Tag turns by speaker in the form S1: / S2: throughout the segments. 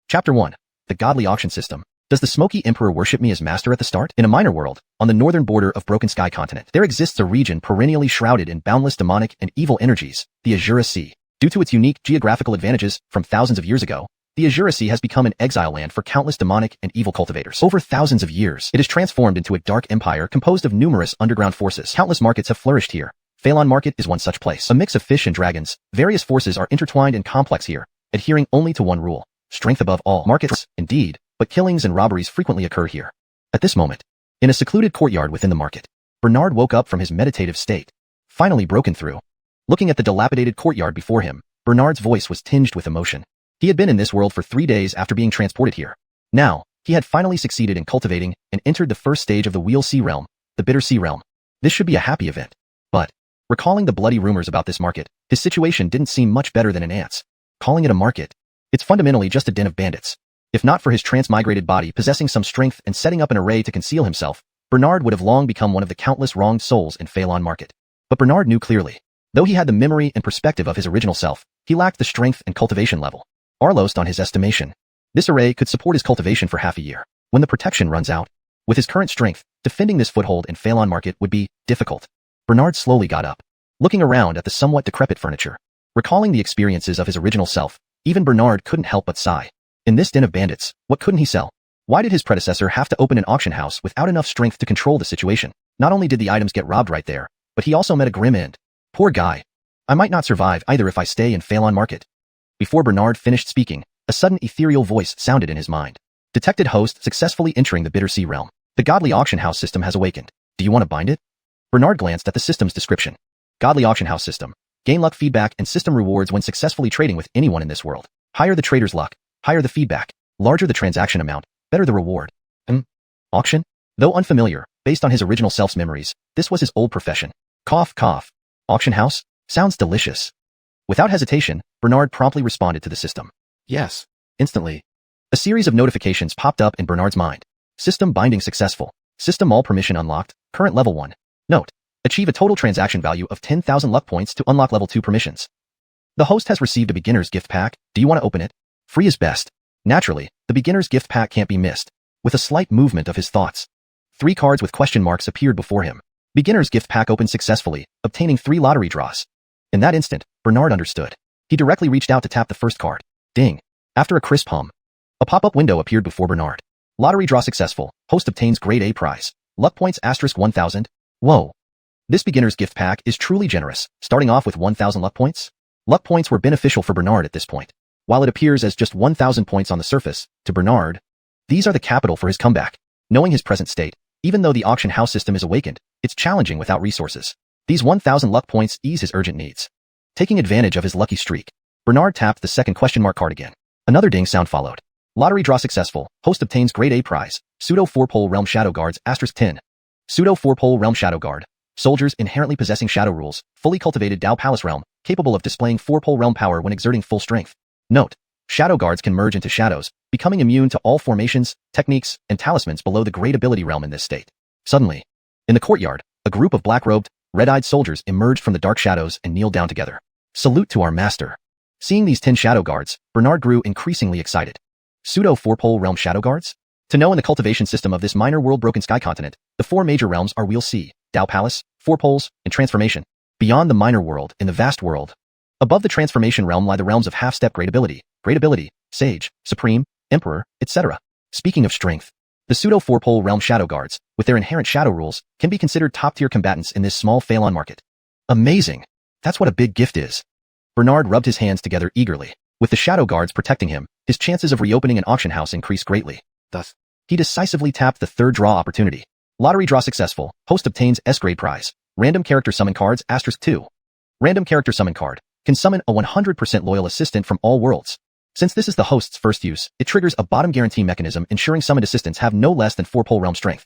S1: Chapter 1. The Godly Auction System. Does the Smoky Emperor worship me as master at the start? In a minor world, on the northern border of Broken Sky continent, there exists a region perennially shrouded in boundless demonic and evil energies, the Azura Sea. Due to its unique geographical advantages from thousands of years ago, the Azura Sea has become an exile land for countless demonic and evil cultivators. Over thousands of years, it has transformed into a dark empire composed of numerous underground forces. Countless markets have flourished here. Phalon Market is one such place. A mix of fish and dragons, various forces are intertwined and complex here, adhering only to one rule: strength above all. Markets, indeed, but killings and robberies frequently occur here. At this moment, in a secluded courtyard within the market, Bernard woke up from his meditative state, finally broken through. Looking at the dilapidated courtyard before him, Bernard's voice was tinged with emotion. He had been in this world for 3 days after being transported here. Now, he had finally succeeded in cultivating and entered the first stage of the Wheel Sea Realm, the Bitter Sea Realm. This should be a happy event. But, recalling the bloody rumors about this market, his situation didn't seem much better than an ant's. Calling it a market, it's fundamentally just a den of bandits. If not for his transmigrated body possessing some strength and setting up an array to conceal himself, Bernard would have long become one of the countless wronged souls in Phalon Market. But Bernard knew clearly. Though he had the memory and perspective of his original self, he lacked the strength and cultivation level. Arlost on his estimation. This array could support his cultivation for half a year. When the protection runs out, with his current strength, defending this foothold in Phalon Market would be difficult. Bernard slowly got up, looking around at the somewhat decrepit furniture. Recalling the experiences of his original self, even Bernard couldn't help but sigh. In this den of bandits, what couldn't he sell? Why did his predecessor have to open an auction house without enough strength to control the situation? Not only did the items get robbed right there, but he also met a grim end. Poor guy. I might not survive either if I stay in Phalon Market. Before Bernard finished speaking, a sudden ethereal voice sounded in his mind. Detected host successfully entering the Bitter Sea Realm. The Godly Auction House system has awakened. Do you want to bind it? Bernard glanced at the system's description. Godly Auction House system. Gain luck feedback and system rewards when successfully trading with anyone in this world. Higher the trader's luck, higher the feedback, larger the transaction amount, better the reward. Auction? Though unfamiliar, based on his original self's memories, this was his old profession. Cough, cough. Auction house? Sounds delicious. Without hesitation, Bernard promptly responded to the system. Yes. Instantly. A series of notifications popped up in Bernard's mind. System binding successful. System all permission unlocked. Current level 1. Note. Achieve a total transaction value of 10,000 luck points to unlock level 2 permissions. The host has received a beginner's gift pack. Do you want to open it? Free is best. Naturally, the beginner's gift pack can't be missed. With a slight movement of his thoughts, 3 cards with question marks appeared before him. Beginner's gift pack opened successfully, obtaining 3 lottery draws. In that instant, Bernard understood. He directly reached out to tap the first card. Ding. After a crisp hum, a pop-up window appeared before Bernard. Lottery draw successful. Host obtains grade A prize. Luck points * 1,000. Whoa. This beginner's gift pack is truly generous, starting off with 1,000 luck points. Luck points were beneficial for Bernard at this point. While it appears as just 1,000 points on the surface, to Bernard, these are the capital for his comeback. Knowing his present state, even though the auction house system is awakened, it's challenging without resources. These 1,000 luck points ease his urgent needs. Taking advantage of his lucky streak, Bernard tapped the second question mark card again. Another ding sound followed. Lottery draw successful. Host obtains grade A prize. Pseudo 4-pole realm shadow guards * 10. Pseudo 4-pole realm shadow guard. Soldiers inherently possessing shadow rules. Fully cultivated Dao Palace realm, capable of displaying 4-pole realm power when exerting full strength. Note. Shadow guards can merge into shadows, becoming immune to all formations, techniques, and talismans below the great ability realm in this state. Suddenly, in the courtyard, a group of black-robed, red-eyed soldiers emerged from the dark shadows and kneeled down together. Salute to our master. Seeing these 10 shadow guards, Bernard grew increasingly excited. Pseudo 4-pole realm shadow guards? To know in the cultivation system of this minor world Broken Sky continent, the 4 major realms are Wheel Sea, Dao Palace, 4 poles, and Transformation. Beyond the minor world, in the vast world. Above the Transformation realm lie the realms of half-step great ability, Sage, Supreme, Emperor, etc. Speaking of strength, the pseudo 4-pole realm shadow guards, with their inherent shadow rules, can be considered top-tier combatants in this small Phalon market. Amazing! That's what a big gift is. Bernard rubbed his hands together eagerly. With the shadow guards protecting him, his chances of reopening an auction house increased greatly. Thus, he decisively tapped the third draw opportunity. Lottery draw successful. Host obtains S-grade prize. Random character summon cards * 2. Random character summon card. Can summon a 100% loyal assistant from all worlds. Since this is the host's first use, it triggers a bottom guarantee mechanism ensuring summoned assistants have no less than 4-pole realm strength.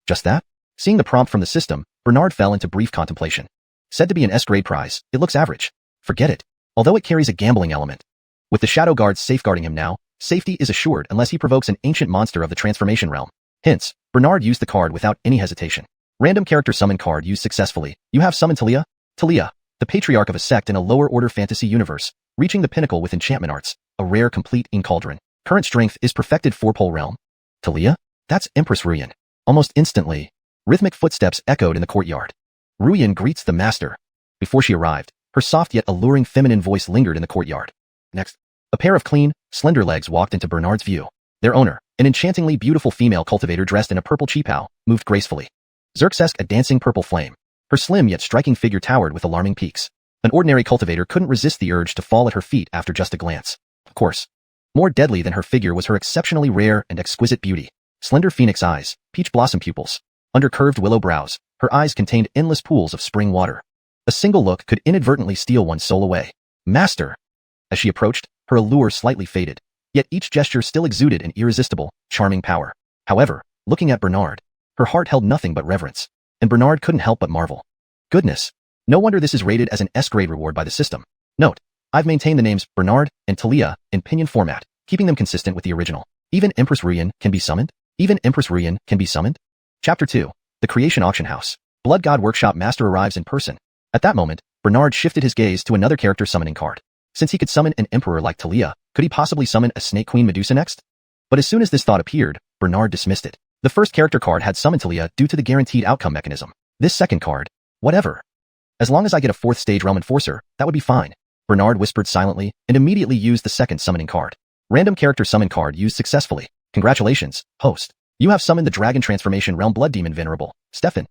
S1: Just that? Seeing the prompt from the system, Bernard fell into brief contemplation. Said to be an S-grade prize, it looks average. Forget it. Although it carries a gambling element. With the shadow guards safeguarding him now, safety is assured unless he provokes an ancient monster of the Transformation realm. Hence, Bernard used the card without any hesitation. Random character summon card used successfully. You have summoned Talia? Talia, the patriarch of a sect in a lower order fantasy universe, reaching the pinnacle with enchantment arts, a rare complete ink cauldron. Current strength is perfected 4-pole realm. Talia? That's Empress Ruyan. Almost instantly, rhythmic footsteps echoed in the courtyard. Ruyan greets the master. Before she arrived, her soft yet alluring feminine voice lingered in the courtyard. Next, a pair of clean, slender legs walked into Bernard's view. Their owner, an enchantingly beautiful female cultivator dressed in a purple qipao, moved gracefully. Xerxesque, a dancing purple flame. Her slim yet striking figure towered with alarming peaks. An ordinary cultivator couldn't resist the urge to fall at her feet after just a glance. Of course, more deadly than her figure was her exceptionally rare and exquisite beauty. Slender phoenix eyes, peach blossom pupils. Under curved willow brows, her eyes contained endless pools of spring water. A single look could inadvertently steal one's soul away. Master! As she approached, her allure slightly faded, yet each gesture still exuded an irresistible, charming power. However, looking at Bernard, her heart held nothing but reverence, and Bernard couldn't help but marvel. Goodness! No wonder this is rated as an S-grade reward by the system. Note, I've maintained the names Bernard and Talia in pinyin format, keeping them consistent with the original. Even Empress Ruyan can be summoned? Chapter 2. The Creation Auction House. Blood God Workshop Master arrives in person. At that moment, Bernard shifted his gaze to another character summoning card. Since he could summon an emperor like Talia, could he possibly summon a Snake Queen Medusa next? But as soon as this thought appeared, Bernard dismissed it. The first character card had summoned Talia due to the guaranteed outcome mechanism. This second card, whatever. As long as I get a 4th stage realm enforcer, that would be fine. Bernard whispered silently and immediately used the second summoning card. Random character summon card used successfully. Congratulations, host. You have summoned the Dragon Transformation Realm Blood Demon Venerable, Stefan,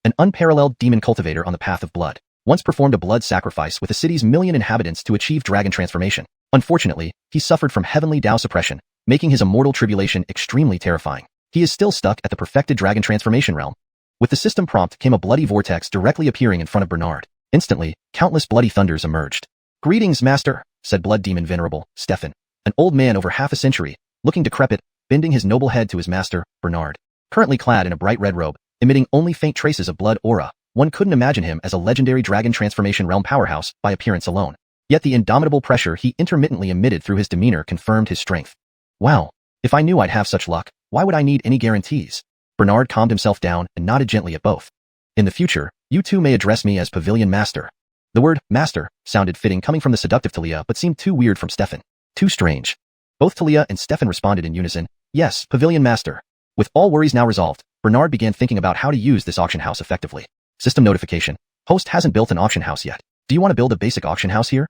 S1: an unparalleled demon cultivator on the path of blood. Once performed a blood sacrifice with the city's 1,000,000 inhabitants to achieve dragon transformation. Unfortunately, he suffered from heavenly Dao suppression, making his immortal tribulation extremely terrifying. He is still stuck at the perfected dragon transformation realm. With the system prompt came a bloody vortex directly appearing in front of Bernard. Instantly, countless bloody thunders emerged. Greetings, master, said Blood Demon Venerable, Stefan, an old man over half a century, looking decrepit, bending his noble head to his master, Bernard. Currently clad in a bright red robe, emitting only faint traces of blood aura, one couldn't imagine him as a legendary dragon transformation realm powerhouse by appearance alone. Yet the indomitable pressure he intermittently emitted through his demeanor confirmed his strength. Wow, if I knew I'd have such luck, why would I need any guarantees? Bernard calmed himself down and nodded gently at both. In the future, you two may address me as Pavilion Master. The word master sounded fitting coming from the seductive Talia but seemed too weird from Stefan. Too strange. Both Talia and Stefan responded in unison, yes, Pavilion Master. With all worries now resolved, Bernard began thinking about how to use this auction house effectively. System notification. Host hasn't built an auction house yet. Do you want to build a basic auction house here?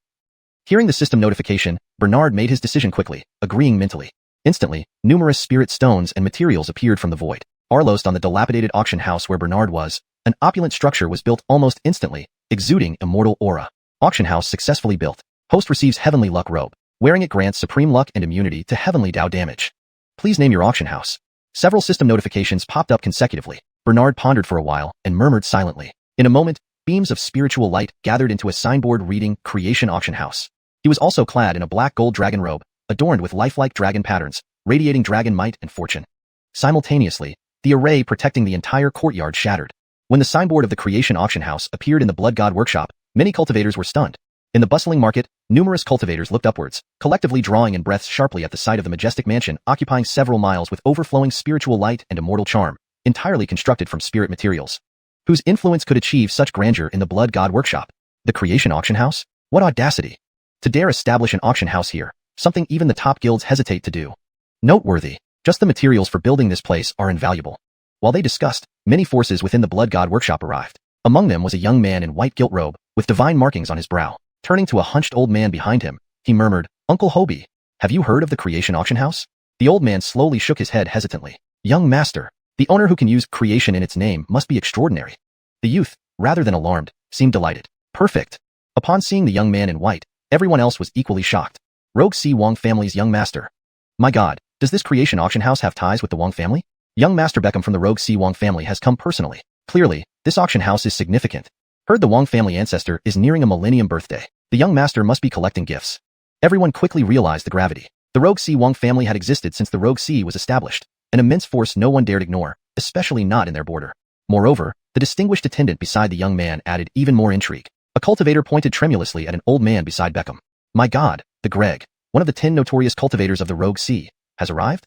S1: Hearing the system notification, Bernard made his decision quickly, agreeing mentally. Instantly, numerous spirit stones and materials appeared from the void. Arlost on the dilapidated auction house where Bernard was, an opulent structure was built almost instantly, exuding immortal aura. Auction house successfully built. Host receives heavenly luck robe. Wearing it grants supreme luck and immunity to heavenly Dao damage. Please name your auction house. Several system notifications popped up consecutively. Bernard pondered for a while and murmured silently. In a moment, beams of spiritual light gathered into a signboard reading Creation Auction House. He was also clad in a black gold dragon robe, adorned with lifelike dragon patterns, radiating dragon might and fortune. Simultaneously, the array protecting the entire courtyard shattered. When the signboard of the Creation Auction House appeared in the Blood God Workshop, many cultivators were stunned. In the bustling market, numerous cultivators looked upwards, collectively drawing in breaths sharply at the sight of the majestic mansion occupying several miles with overflowing spiritual light and immortal charm, entirely constructed from spirit materials. Whose influence could achieve such grandeur in the Blood God Workshop? The Creation Auction House? What audacity! To dare establish an auction house here, something even the top guilds hesitate to do. Noteworthy, just the materials for building this place are invaluable. While they discussed, many forces within the Blood God Workshop arrived. Among them was a young man in white gilt robe, with divine markings on his brow. Turning to a hunched old man behind him, he murmured, Uncle Hobie, have you heard of the Creation Auction House? The old man slowly shook his head hesitantly. Young master, the owner who can use creation in its name must be extraordinary. The youth, rather than alarmed, seemed delighted. Perfect. Upon seeing the young man in white, everyone else was equally shocked. Rogue C. Wong family's young master. My god, does this Creation Auction House have ties with the Wong family? Young Master Beckham from the Rogue C. Wong family has come personally. Clearly, this auction house is significant. Heard the Wong family ancestor is nearing a millennium birthday. The young master must be collecting gifts. Everyone quickly realized the gravity. The Rogue C. Wong family had existed since the Rogue Sea was established, an immense force no one dared ignore, especially not in their border. Moreover, the distinguished attendant beside the young man added even more intrigue. A cultivator pointed tremulously at an old man beside Beckham. My god, the Greg, one of the 10 notorious cultivators of the Rogue Sea, has arrived?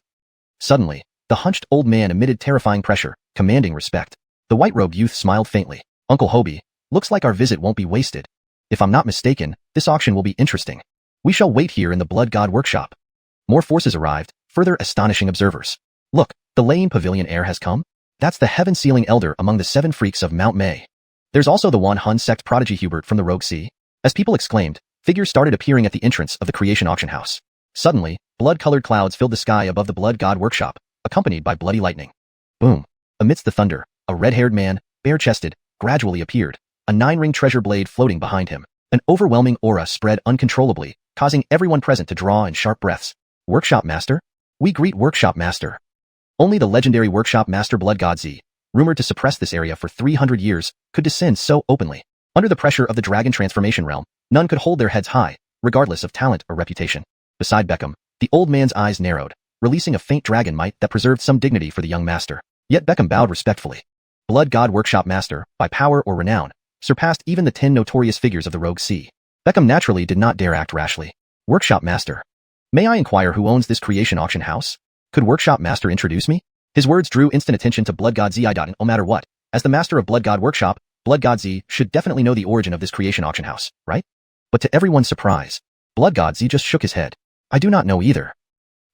S1: Suddenly, the hunched old man emitted terrifying pressure, commanding respect. The white-robed youth smiled faintly. Uncle Hobie, looks like our visit won't be wasted. If I'm not mistaken, this auction will be interesting. We shall wait here in the Blood God Workshop. More forces arrived, further astonishing observers. Look, the Lane Pavilion heir has come? That's the heaven-sealing elder among the 7 freaks of Mount May. There's also the Xuanhuan sect prodigy Hubert from the Rogue Sea. As people exclaimed, figures started appearing at the entrance of the creation auction house. Suddenly, blood-colored clouds filled the sky above the blood god workshop, accompanied by bloody lightning. Boom. Amidst the thunder, a red-haired man, bare-chested, gradually appeared, a 9-ring treasure blade floating behind him. An overwhelming aura spread uncontrollably, causing everyone present to draw in sharp breaths. Workshop Master? We greet Workshop Master. Only the legendary Workshop Master Blood God Z, rumored to suppress this area for 300 years, could descend so openly. Under the pressure of the dragon transformation realm, none could hold their heads high, regardless of talent or reputation. Beside Beckham, the old man's eyes narrowed, releasing a faint dragon might that preserved some dignity for the young master. Yet Beckham bowed respectfully. Blood God Workshop Master, by power or renown, surpassed even the 10 notorious figures of the Rogue Sea. Beckham naturally did not dare act rashly. Workshop Master. May I inquire who owns this creation auction house? Could Workshop Master introduce me? His words drew instant attention to Blood God Z. No matter what, as the master of Blood God Workshop, Blood God Z should definitely know the origin of this creation auction house, right? But to everyone's surprise, Blood God Z just shook his head. I do not know either.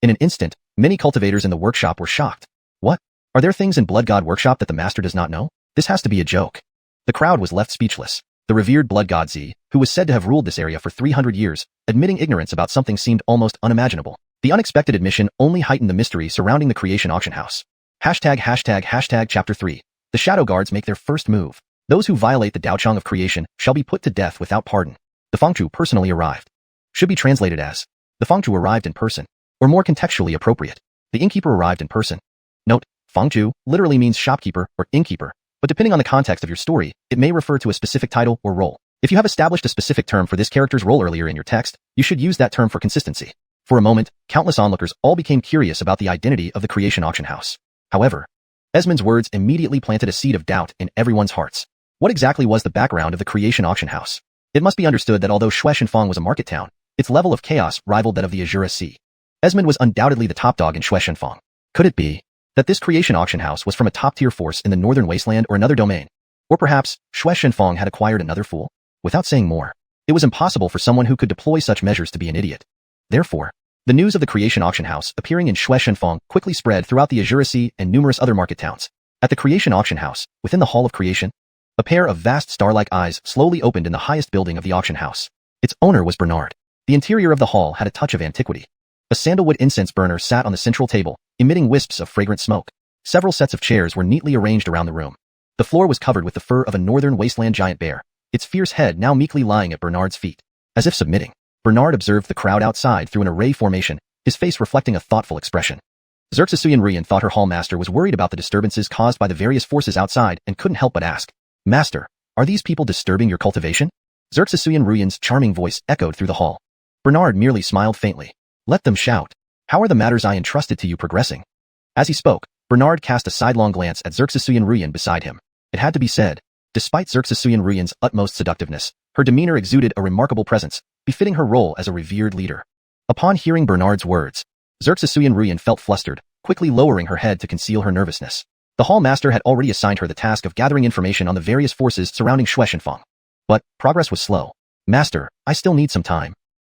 S1: In an instant, many cultivators in the workshop were shocked. What? Are there things in Blood God Workshop that the master does not know? This has to be a joke. The crowd was left speechless. The revered Blood God Z, who was said to have ruled this area for 300 years, admitting ignorance about something seemed almost unimaginable. The unexpected admission only heightened the mystery surrounding the creation auction house. ####Chapter 3. The Shadow Guards make their first move. Those who violate the Daochang of creation shall be put to death without pardon. The Fangchu personally arrived. Should be translated as, the Fangchu arrived in person, or more contextually appropriate, the innkeeper arrived in person. Note, Fangchu literally means shopkeeper or innkeeper, but depending on the context of your story, it may refer to a specific title or role. If you have established a specific term for this character's role earlier in your text, you should use that term for consistency. For a moment, countless onlookers all became curious about the identity of the creation auction house. However, Esmond's words immediately planted a seed of doubt in everyone's hearts. What exactly was the background of the creation auction house? It must be understood that although Xuanhuan was a market town, its level of chaos rivaled that of the Azura Sea. Esmond was undoubtedly the top dog in Xuanhuan. Could it be that this creation auction house was from a top-tier force in the northern wasteland or another domain? Or perhaps, Xuanhuan had acquired another fool? Without saying more, it was impossible for someone who could deploy such measures to be an idiot. Therefore, the news of the creation auction house appearing in Xuanhuan quickly spread throughout the Azura Sea and numerous other market towns. At the creation auction house, within the Hall of Creation, a pair of vast star-like eyes slowly opened in the highest building of the auction house. Its owner was Bernard. The interior of the hall had a touch of antiquity. A sandalwood incense burner sat on the central table, emitting wisps of fragrant smoke. Several sets of chairs were neatly arranged around the room. The floor was covered with the fur of a northern wasteland giant bear, its fierce head now meekly lying at Bernard's feet. As if submitting, Bernard observed the crowd outside through an array formation, his face reflecting a thoughtful expression. Xuanhuan thought her hallmaster was worried about the disturbances caused by the various forces outside and couldn't help but ask, Master, are these people disturbing your cultivation? Xuanhuan's charming voice echoed through the hall. Bernard merely smiled faintly. Let them shout. How are the matters I entrusted to you progressing? As he spoke, Bernard cast a sidelong glance at Xuanhuan beside him. It had to be said, despite Xuanhuan's utmost seductiveness, her demeanor exuded a remarkable presence, befitting her role as a revered leader. Upon hearing Bernard's words, Xuanhuan felt flustered, quickly lowering her head to conceal her nervousness. The hallmaster had already assigned her the task of gathering information on the various forces surrounding Xuanhuan. But progress was slow. Master, I still need some time.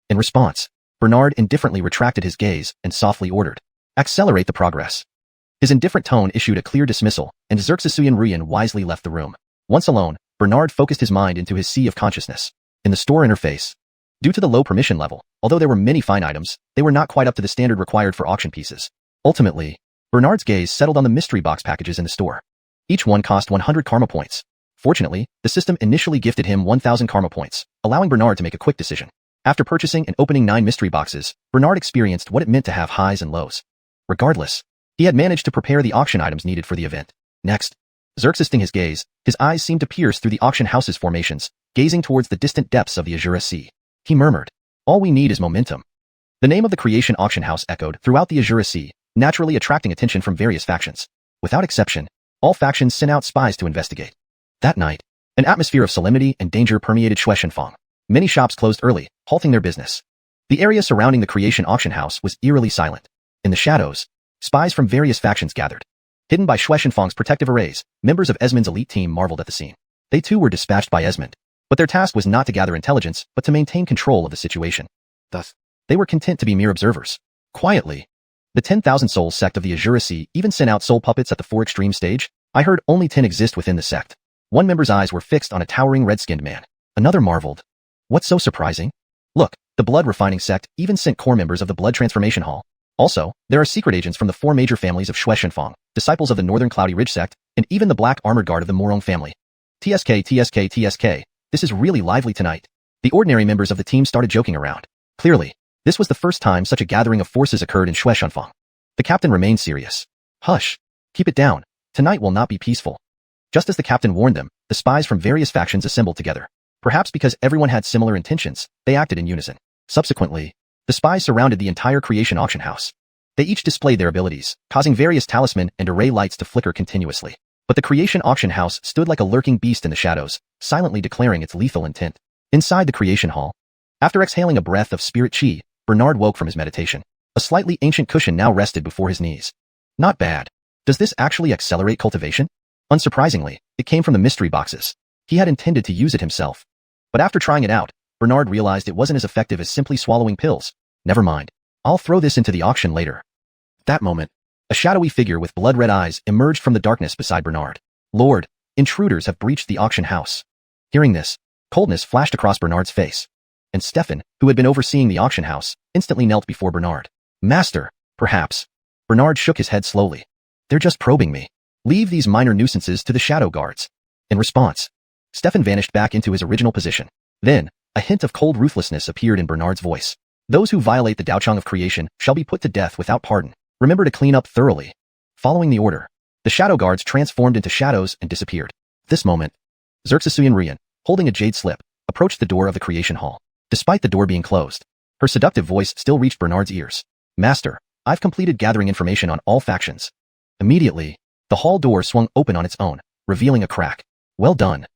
S1: In response, Bernard indifferently retracted his gaze and softly ordered, accelerate the progress. His indifferent tone issued a clear dismissal, and Xuanhuan wisely left the room. Once alone, Bernard focused his mind into his sea of consciousness. In the store interface, due to the low permission level, although there were many fine items, they were not quite up to the standard required for auction pieces. Ultimately, Bernard's gaze settled on the mystery box packages in the store. Each one cost 100 karma points. Fortunately, the system initially gifted him 1,000 karma points, allowing Bernard to make a quick decision. After purchasing and opening 9 mystery boxes, Bernard experienced what it meant to have highs and lows. Regardless, he had managed to prepare the auction items needed for the event. Next, Xerxesting his gaze, his eyes seemed to pierce through the auction house's formations, gazing towards the distant depths of the Azura Sea. He murmured, all we need is momentum. The name of the creation auction house echoed throughout the Azura Sea, naturally attracting attention from various factions. Without exception, all factions sent out spies to investigate. That night, an atmosphere of solemnity and danger permeated Xuanhuan. Many shops closed early, halting their business. The area surrounding the creation auction house was eerily silent. In the shadows, spies from various factions gathered. Hidden by Xuanhuan's protective arrays, members of Esmond's elite team marveled at the scene. They too were dispatched by Esmond, but their task was not to gather intelligence, but to maintain control of the situation. Thus, they were content to be mere observers. Quietly. The 10,000 Souls sect of the Xianxia even sent out soul puppets at the 4 extreme stage. I heard only 10 exist within the sect. One member's eyes were fixed on a towering red-skinned man. Another marveled. What's so surprising? Look, the blood refining sect even sent core members of the blood transformation hall. Also, there are secret agents from the 4 major families of xuanhuan, disciples of the Northern Cloudy Ridge sect, and even the black armored guard of the Morong family. TSK. This is really lively tonight. The ordinary members of the team started joking around. Clearly, this was the first time such a gathering of forces occurred in xuanhuan. The captain remained serious. Hush. Keep it down. Tonight will not be peaceful. Just as the captain warned them, the spies from various factions assembled together. Perhaps because everyone had similar intentions, they acted in unison. Subsequently, the spies surrounded the entire creation auction house. They each displayed their abilities, causing various talisman and array lights to flicker continuously. But the creation auction house stood like a lurking beast in the shadows, silently declaring its lethal intent. Inside the creation hall, after exhaling a breath of spirit chi, Bernard woke from his meditation. A slightly ancient cushion now rested before his knees. Not bad. Does this actually accelerate cultivation? Unsurprisingly, it came from the mystery boxes. He had intended to use it himself. But after trying it out, Bernard realized it wasn't as effective as simply swallowing pills. Never mind. I'll throw this into the auction later. At that moment, a shadowy figure with blood-red eyes emerged from the darkness beside Bernard. Lord, intruders have breached the auction house. Hearing this, coldness flashed across Bernard's face. And Stefan, who had been overseeing the auction house, instantly knelt before Bernard. Master, perhaps. Bernard shook his head slowly. They're just probing me. Leave these minor nuisances to the shadow guards. In response, Stefan vanished back into his original position. Then, a hint of cold ruthlessness appeared in Bernard's voice. Those who violate the Daochang of creation shall be put to death without pardon. Remember to clean up thoroughly. Following the order, the shadow guards transformed into shadows and disappeared. At this moment, Xuanhuan, holding a jade slip, approached the door of the creation hall. Despite the door being closed, her seductive voice still reached Bernard's ears. Master, I've completed gathering information on all factions. Immediately, the hall door swung open on its own, revealing a crack. Well done.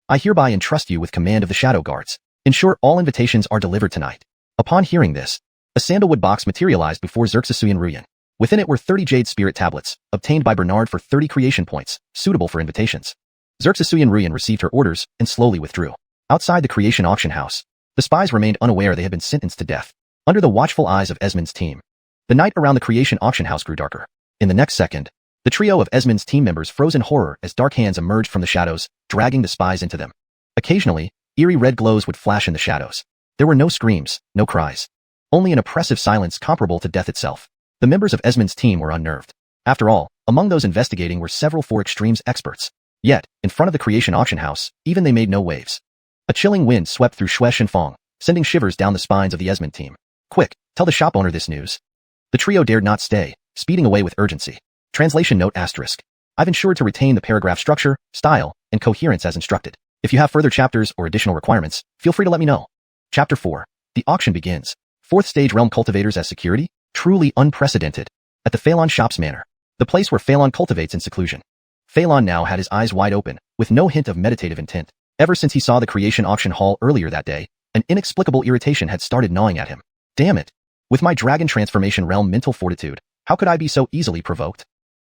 S1: I hereby entrust you with command of the shadow guards. Ensure all invitations are delivered tonight. Upon hearing this, a sandalwood box materialized before Xuanhuan. Within it were 30 jade spirit tablets, obtained by Bernard for 30 creation points, suitable for invitations. Xuanhuan received her orders and slowly withdrew. Outside the creation auction house, the spies remained unaware they had been sentenced to death. Under the watchful eyes of Esmond's team, the night around the creation auction house grew darker. In the next second, the trio of Esmond's team members froze in horror as dark hands emerged from the shadows, dragging the spies into them. Occasionally, eerie red glows would flash in the shadows. There were no screams, no cries. Only an oppressive silence comparable to death itself. The members of Esmond's team were unnerved. After all, among those investigating were several 4 extremes experts. Yet, in front of the creation auction house, even they made no waves. A chilling wind swept through xuanhuan, sending shivers down the spines of the Esmond team. Quick, tell the shop owner this news. The trio dared not stay, speeding away with urgency. Translation note asterisk. I've ensured to retain the paragraph structure, style, and coherence as instructed. If you have further chapters or additional requirements, feel free to let me know. Chapter 4. The auction begins. 4th stage realm cultivators as security? Truly unprecedented. At the Phelan Shops Manor, the place where Phelan cultivates in seclusion. Phelan now had his eyes wide open, with no hint of meditative intent. Ever since he saw the creation auction hall earlier that day, an inexplicable irritation had started gnawing at him. Damn it. With my dragon transformation realm mental fortitude, how could I be so easily provoked?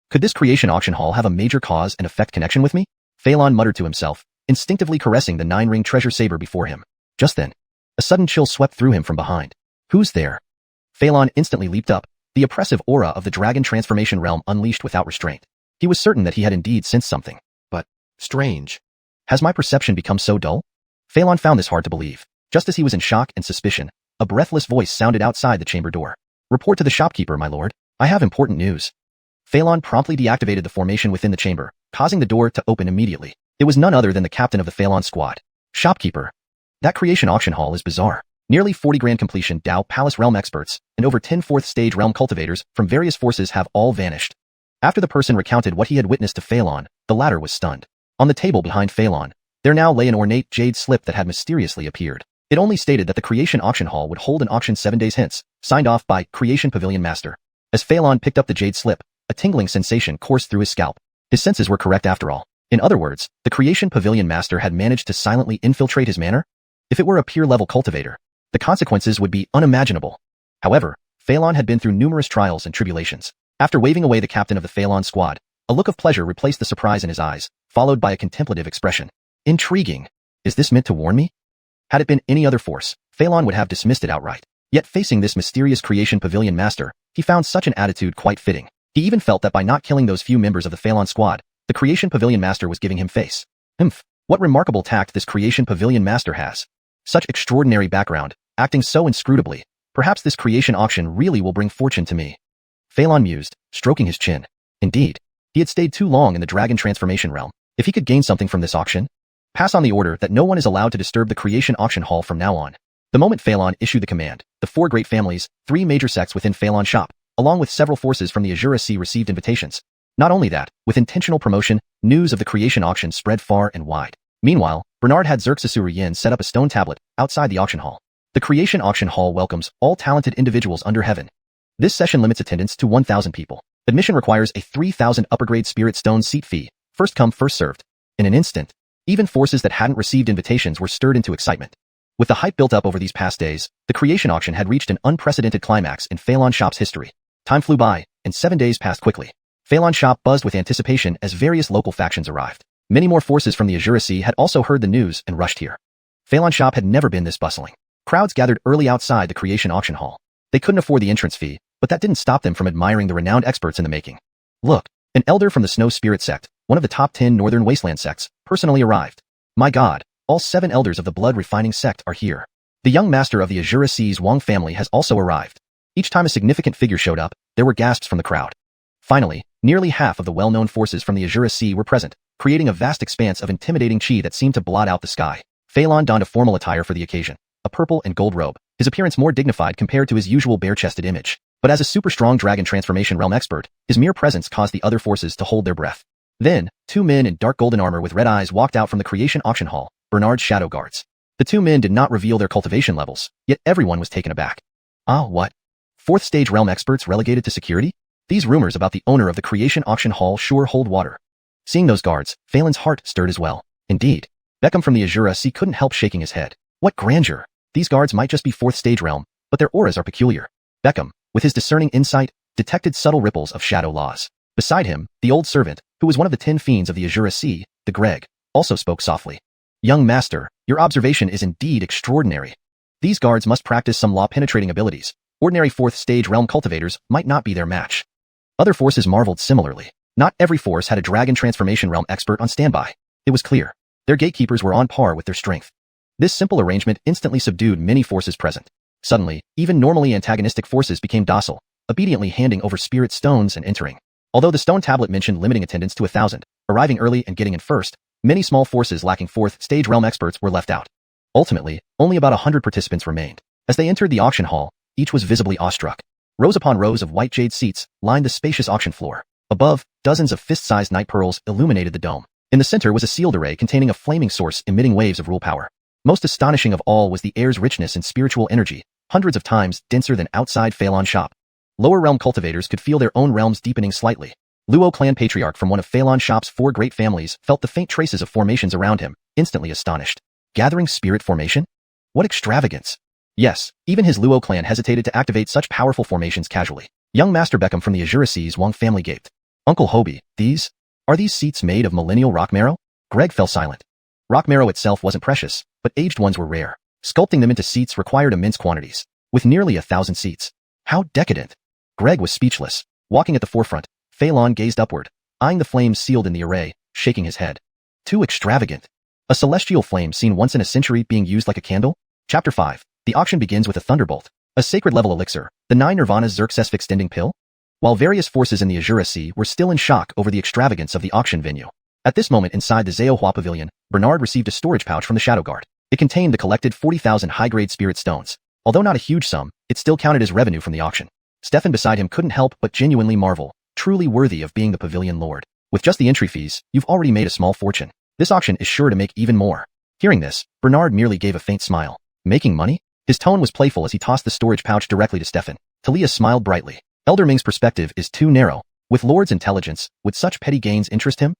S1: Could this creation auction hall have a major cause and effect connection with me? Phelan muttered to himself, instinctively caressing the 9-ring treasure saber before him. Just then, a sudden chill swept through him from behind. Who's there? Phelan instantly leaped up, the oppressive aura of the dragon transformation realm unleashed without restraint. He was certain that he had indeed sensed something. But, strange. Has my perception become so dull? Phelan found this hard to believe. Just as he was in shock and suspicion, a breathless voice sounded outside the chamber door. Report to the shopkeeper, my lord. I have important news. Phelan promptly deactivated the formation within the chamber, causing the door to open immediately. It was none other than the captain of the Phelan squad. Shopkeeper. That creation auction hall is bizarre. Nearly 40 grand completion Dao Palace realm experts and over 10 4th stage realm cultivators from various forces have all vanished. After the person recounted what he had witnessed to Phelan, the latter was stunned. On the table behind Phelan, there now lay an ornate jade slip that had mysteriously appeared. It only stated that the creation auction hall would hold an auction 7 days hence, signed off by Creation Pavilion Master. As Phelan picked up the jade slip, a tingling sensation coursed through his scalp. His senses were correct after all. In other words, the Creation Pavilion Master had managed to silently infiltrate his manor? If it were a peer-level cultivator, the consequences would be unimaginable. However, Phelan had been through numerous trials and tribulations. After waving away the captain of the Phelan squad, a look of pleasure replaced the surprise in his eyes, followed by a contemplative expression. Intriguing. Is this meant to warn me? Had it been any other force, Phelan would have dismissed it outright. Yet facing this mysterious creation pavilion master, he found such an attitude quite fitting. He even felt that by not killing those few members of the Phaelon squad, the creation pavilion master was giving him face. What remarkable tact this creation pavilion master has. Such extraordinary background, acting so inscrutably. Perhaps this creation auction really will bring fortune to me. Phaelon mused, stroking his chin. Indeed, he had stayed too long in the dragon transformation realm. If he could gain something from this auction, pass on the order that no one is allowed to disturb the creation auction hall from now on. The moment Phaelon issued the command, the 4 great families, 3 major sects within Phaelon shop, along with several forces from the Azura Sea received invitations. Not only that, with intentional promotion, news of the creation auction spread far and wide. Meanwhile, Bernard had Xerxesuru Yin set up a stone tablet outside the auction hall. The creation auction hall welcomes all talented individuals under heaven. This session limits attendance to 1,000 people. Admission requires a 3,000 upper-grade spirit stone seat fee, first come first served. In an instant, even forces that hadn't received invitations were stirred into excitement. With the hype built up over these past days, the creation auction had reached an unprecedented climax in Phaelon Shop's history. Time flew by, and 7 days passed quickly. Phaelon Shop buzzed with anticipation as various local factions arrived. Many more forces from the Azura Sea had also heard the news and rushed here. Phaelon Shop had never been this bustling. Crowds gathered early outside the creation auction hall. They couldn't afford the entrance fee, but that didn't stop them from admiring the renowned experts in the making. Look, an elder from the Snow Spirit sect, one of the top 10 northern wasteland sects, personally arrived. My God, all 7 elders of the blood refining sect are here. The young master of the Azura Sea's Wang family has also arrived. Each time a significant figure showed up, there were gasps from the crowd. Finally, nearly half of the well-known forces from the Azura Sea were present, creating a vast expanse of intimidating chi that seemed to blot out the sky. Phaelon donned a formal attire for the occasion, a purple and gold robe, his appearance more dignified compared to his usual bare-chested image. But as a super-strong dragon transformation realm expert, his mere presence caused the other forces to hold their breath. Then, 2 men in dark golden armor with red eyes walked out from the creation auction hall, Bernard's shadow guards. The 2 men did not reveal their cultivation levels, yet everyone was taken aback. What? 4th stage realm experts relegated to security? These rumors about the owner of the creation auction hall sure hold water. Seeing those guards, Phaelon's heart stirred as well. Indeed, Beckham from the Azura Sea couldn't help shaking his head. What grandeur! These guards might just be 4th stage realm, but their auras are peculiar. Beckham, with his discerning insight, detected subtle ripples of shadow laws. Beside him, the old servant, who was one of the 10 fiends of the Azura Sea, the Greg, also spoke softly. Young master, your observation is indeed extraordinary. These guards must practice some law-penetrating abilities. Ordinary 4th stage realm cultivators might not be their match. Other forces marveled similarly. Not every force had a dragon transformation realm expert on standby. It was clear. Their gatekeepers were on par with their strength. This simple arrangement instantly subdued many forces present. Suddenly, even normally antagonistic forces became docile, obediently handing over spirit stones and entering. Although the stone tablet mentioned limiting attendance to 1,000, arriving early and getting in first, many small forces lacking 4th stage realm experts were left out. Ultimately, only about 100 participants remained. As they entered the auction hall, each was visibly awestruck. Rows upon rows of white jade seats lined the spacious auction floor. Above, dozens of fist-sized night pearls illuminated the dome. In the center was a sealed array containing a flaming source emitting waves of rule power. Most astonishing of all was the air's richness and spiritual energy, hundreds of times denser than outside Phaelon shop. Lower realm cultivators could feel their own realms deepening slightly. Luo clan patriarch from one of Phaelon shop's 4 great families felt the faint traces of formations around him, instantly astonished. Gathering spirit formation? What extravagance! Yes, even his Luo clan hesitated to activate such powerful formations casually. Young Master Beckham from the Azura Sea's Wang family gaped. Uncle Hobie, are these seats made of millennial rock marrow? Greg fell silent. Rock marrow itself wasn't precious, but aged ones were rare. Sculpting them into seats required immense quantities. With nearly 1,000 seats. How decadent! Greg was speechless. Walking at the forefront, Phaelon gazed upward, eyeing the flames sealed in the array, shaking his head. Too extravagant. A celestial flame seen once in a century being used like a candle? Chapter 5. The auction begins with a thunderbolt. A sacred level elixir, the 9 Nirvana's Xerxes extending pill? While various forces in the Azura Sea were still in shock over the extravagance of the auction venue. At this moment inside the Xuanhuan pavilion, Bernard received a storage pouch from the Shadow Guard. It contained the collected 40,000 high-grade spirit stones. Although not a huge sum, it still counted as revenue from the auction. Stefan beside him couldn't help but genuinely marvel, truly worthy of being the pavilion lord. With just the entry fees, you've already made a small fortune. This auction is sure to make even more. Hearing this, Bernard merely gave a faint smile. Making money? His tone was playful as he tossed the storage pouch directly to Stefan. Talia smiled brightly. Elder Ming's perspective is too narrow. With Lord's intelligence, would such petty gains interest him?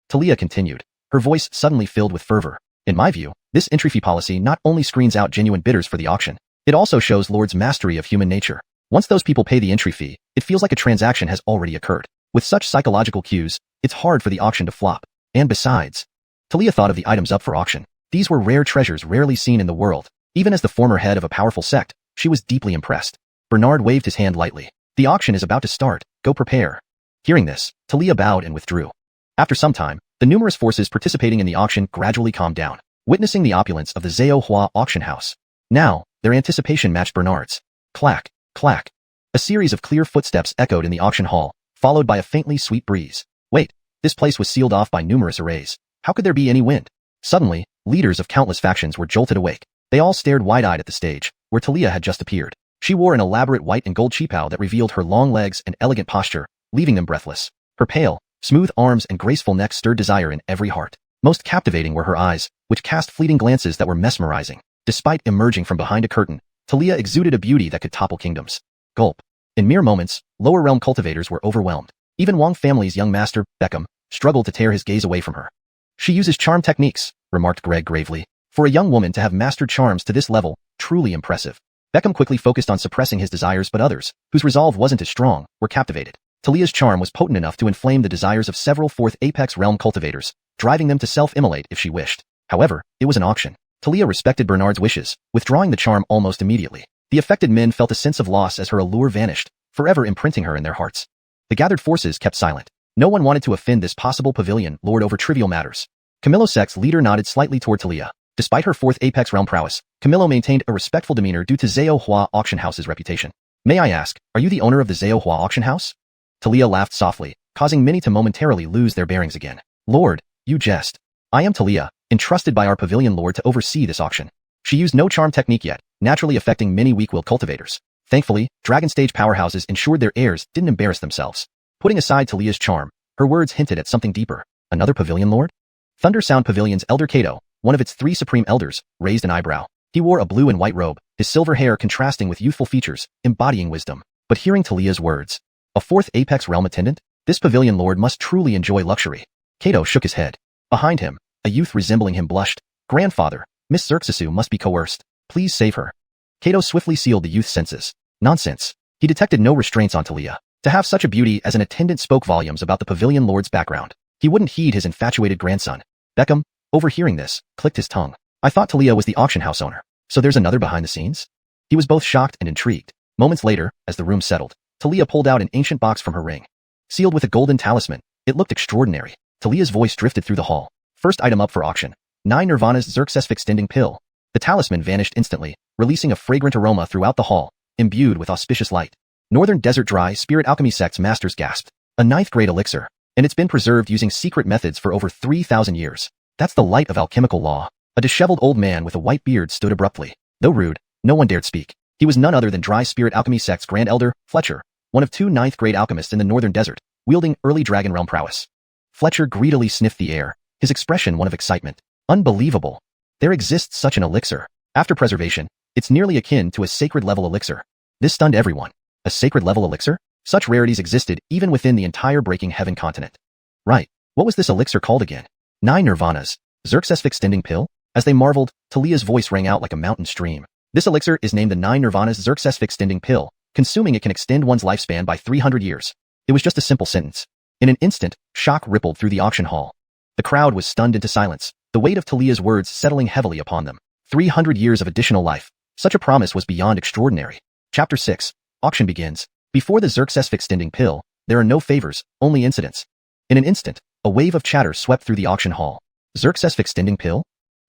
S1: Talia continued, her voice suddenly filled with fervor. In my view, this entry fee policy not only screens out genuine bidders for the auction, it also shows Lord's mastery of human nature. Once those people pay the entry fee, it feels like a transaction has already occurred. With such psychological cues, it's hard for the auction to flop. And besides, Talia thought of the items up for auction. These were rare treasures rarely seen in the world. Even as the former head of a powerful sect, She was deeply impressed. Bernard waved his hand lightly. The auction is about to start, go prepare. Hearing this, Talia bowed and withdrew. After some time, the numerous forces participating in the auction gradually calmed down, witnessing the opulence of the xuanhuan auction house. Now, their anticipation matched Bernard's. Clack, clack. A series of clear footsteps echoed in the auction hall, followed by a faintly sweet breeze. Wait, this place was sealed off by numerous arrays. How could there be any wind? Suddenly, leaders of countless factions were jolted awake. They all stared wide-eyed at the stage, where Talia had just appeared. She wore an elaborate white and gold qipao that revealed her long legs and elegant posture, leaving them breathless. Her pale, smooth arms and graceful neck stirred desire in every heart. Most captivating were her eyes, which cast fleeting glances that were mesmerizing. Despite emerging from behind a curtain, Talia exuded a beauty that could topple kingdoms. Gulp. In mere moments, lower realm cultivators were overwhelmed. Even Wang family's young master, Beckham, struggled to tear his gaze away from her. She uses charm techniques, remarked Greg gravely. For a young woman to have mastered charms to this level, truly impressive. Beckham quickly focused on suppressing his desires, but others, whose resolve wasn't as strong, were captivated. Talia's charm was potent enough to inflame the desires of several fourth apex realm cultivators, driving them to self-immolate if she wished. However, it was an auction. Talia respected Bernard's wishes, withdrawing the charm almost immediately. The affected men felt a sense of loss as her allure vanished, forever imprinting her in their hearts. The gathered forces kept silent. No one wanted to offend this possible pavilion lord over trivial matters. Camillo Sec's leader nodded slightly toward Talia. Despite her fourth apex realm prowess, Camillo maintained a respectful demeanor due to xuanhuan auction house's reputation. May I ask, are you the owner of the xuanhuan auction house? Talia laughed softly, causing many to momentarily lose their bearings again. Lord, you jest. I am Talia, entrusted by our pavilion lord to oversee this auction. She used no charm technique yet, naturally affecting many weak-willed cultivators. Thankfully, Dragon Stage powerhouses ensured their heirs didn't embarrass themselves. Putting aside Talia's charm, her words hinted at something deeper. Another pavilion lord? Thunder Sound Pavilion's elder Kato, one of its 3 supreme elders, raised an eyebrow. He wore a blue and white robe, his silver hair contrasting with youthful features, embodying wisdom. But hearing Talia's words, a fourth apex realm attendant? This pavilion lord must truly enjoy luxury. Kato shook his head. Behind him, a youth resembling him blushed. Grandfather, Miss Xerxesu must be coerced. Please save her. Kato swiftly sealed the youth's senses. Nonsense. He detected no restraints on Talia. To have such a beauty as an attendant spoke volumes about the pavilion lord's background. He wouldn't heed his infatuated grandson. Beckham, overhearing this, clicked his tongue. I thought Talia was the auction house owner. So there's another behind the scenes? He was both shocked and intrigued. Moments later, as the room settled, Talia pulled out an ancient box from her ring. Sealed with a golden talisman, it looked extraordinary. Talia's voice drifted through the hall. First item up for auction. 9 Nirvana's Xerxes extending pill. The talisman vanished instantly, releasing a fragrant aroma throughout the hall, imbued with auspicious light. Northern Desert Dry Spirit Alchemy Sect's masters gasped. A 9th grade elixir, and it's been preserved using secret methods for over 3,000 years. That's the light of alchemical law. A disheveled old man with a white beard stood abruptly. Though rude, no one dared speak. He was none other than Dry Spirit Alchemy Sect's Grand Elder, Fletcher, one of 2 9th grade alchemists in the Northern Desert, wielding early Dragon Realm prowess. Fletcher greedily sniffed the air, his expression one of excitement. Unbelievable. There exists such an elixir. After preservation, it's nearly akin to a sacred level elixir. This stunned everyone. A sacred level elixir? Such rarities existed even within the entire Breaking Heaven continent. Right. What was this elixir called again? 9 Nirvanas. Xerxes extending pill? As they marveled, Talia's voice rang out like a mountain stream. This elixir is named the 9 Nirvanas Xerxes extending pill. Consuming it can extend one's lifespan by 300 years. It was just a simple sentence. In an instant, shock rippled through the auction hall. The crowd was stunned into silence, the weight of Talia's words settling heavily upon them. 300 years of additional life. Such a promise was beyond extraordinary. Chapter 6. Auction begins. Before the Xerxes extending pill, there are no favors, only incidents. In an instant, a wave of chatter swept through the auction hall. Xerxes extending pill?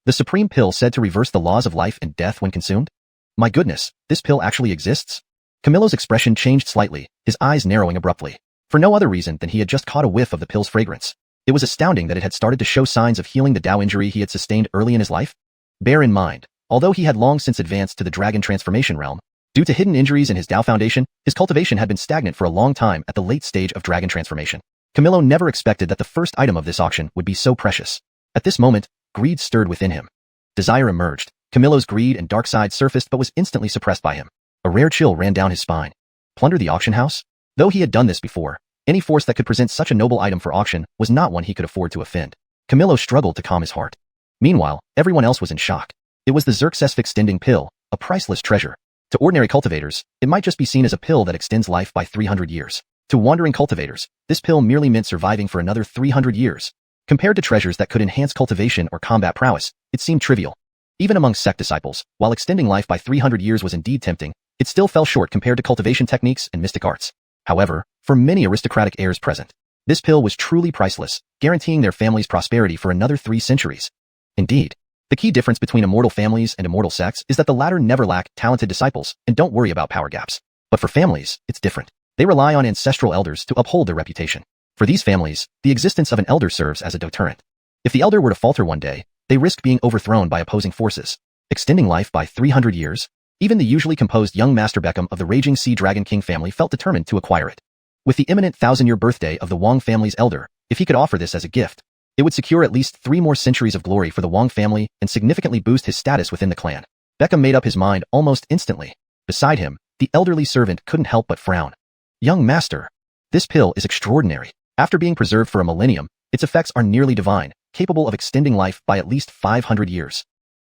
S1: The supreme pill said to reverse the laws of life and death when consumed? My goodness, this pill actually exists? Camillo's expression changed slightly, his eyes narrowing abruptly. For no other reason than he had just caught a whiff of the pill's fragrance. It was astounding that it had started to show signs of healing the Dao injury he had sustained early in his life. Bear in mind, although he had long since advanced to the Dragon Transformation realm, due to hidden injuries in his Dao Foundation, his cultivation had been stagnant for a long time at the late stage of Dragon Transformation. Camillo never expected that the first item of this auction would be so precious. At this moment, greed stirred within him. Desire emerged. Camillo's greed and dark side surfaced but was instantly suppressed by him. A rare chill ran down his spine. Plunder the auction house? Though he had done this before, any force that could present such a noble item for auction was not one he could afford to offend. Camillo struggled to calm his heart. Meanwhile, everyone else was in shock. It was the Xerxes extending pill, a priceless treasure. To ordinary cultivators, it might just be seen as a pill that extends life by 300 years. To wandering cultivators, this pill merely meant surviving for another 300 years. Compared to treasures that could enhance cultivation or combat prowess, it seemed trivial. Even among sect disciples, while extending life by 300 years was indeed tempting, it still fell short compared to cultivation techniques and mystic arts. However, for many aristocratic heirs present, this pill was truly priceless, guaranteeing their family's prosperity for another 3 centuries. Indeed, the key difference between immortal families and immortal sects is that the latter never lack talented disciples and don't worry about power gaps. But for families, it's different. They rely on ancestral elders to uphold their reputation. For these families, the existence of an elder serves as a deterrent. If the elder were to falter one day, they risk being overthrown by opposing forces. Extending life by 300 years, even the usually composed young Master Beckham of the Raging Sea Dragon King family felt determined to acquire it. With the imminent 1,000-year birthday of the Wang family's elder, if he could offer this as a gift, it would secure at least 3 more centuries of glory for the Wang family and significantly boost his status within the clan. Beckham made up his mind almost instantly. Beside him, the elderly servant couldn't help but frown. Young master, this pill is extraordinary. After being preserved for a millennium, its effects are nearly divine, capable of extending life by at least 500 years.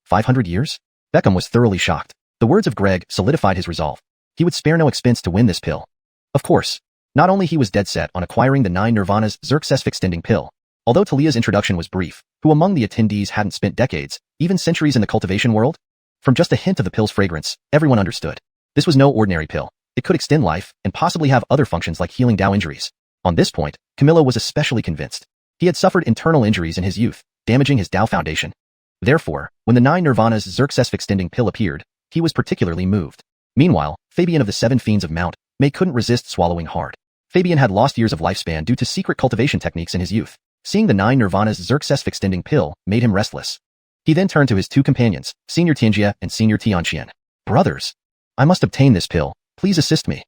S1: 500 years? Beckham was thoroughly shocked. The words of Greg solidified his resolve. He would spare no expense to win this pill. Of course, not only he was dead set on acquiring the 9 Nirvana's Xerxes extending pill, although Talia's introduction was brief, who among the attendees hadn't spent decades, even centuries in the cultivation world? From just a hint of the pill's fragrance, everyone understood. This was no ordinary pill. It could extend life and possibly have other functions like healing Dao injuries. On this point, Camillo was especially convinced. He had suffered internal injuries in his youth, damaging his Dao foundation. Therefore, when the 9 Nirvana's Xerxes extending pill appeared, he was particularly moved. Meanwhile, Fabian of the 7 Fiends of Mount May couldn't resist swallowing hard. Fabian had lost years of lifespan due to secret cultivation techniques in his youth. Seeing the 9 Nirvana's Xerxes extending pill made him restless. He then turned to his 2 companions, Senior Xianxia and Senior Xianxia. Brothers, I must obtain this pill. Please assist me.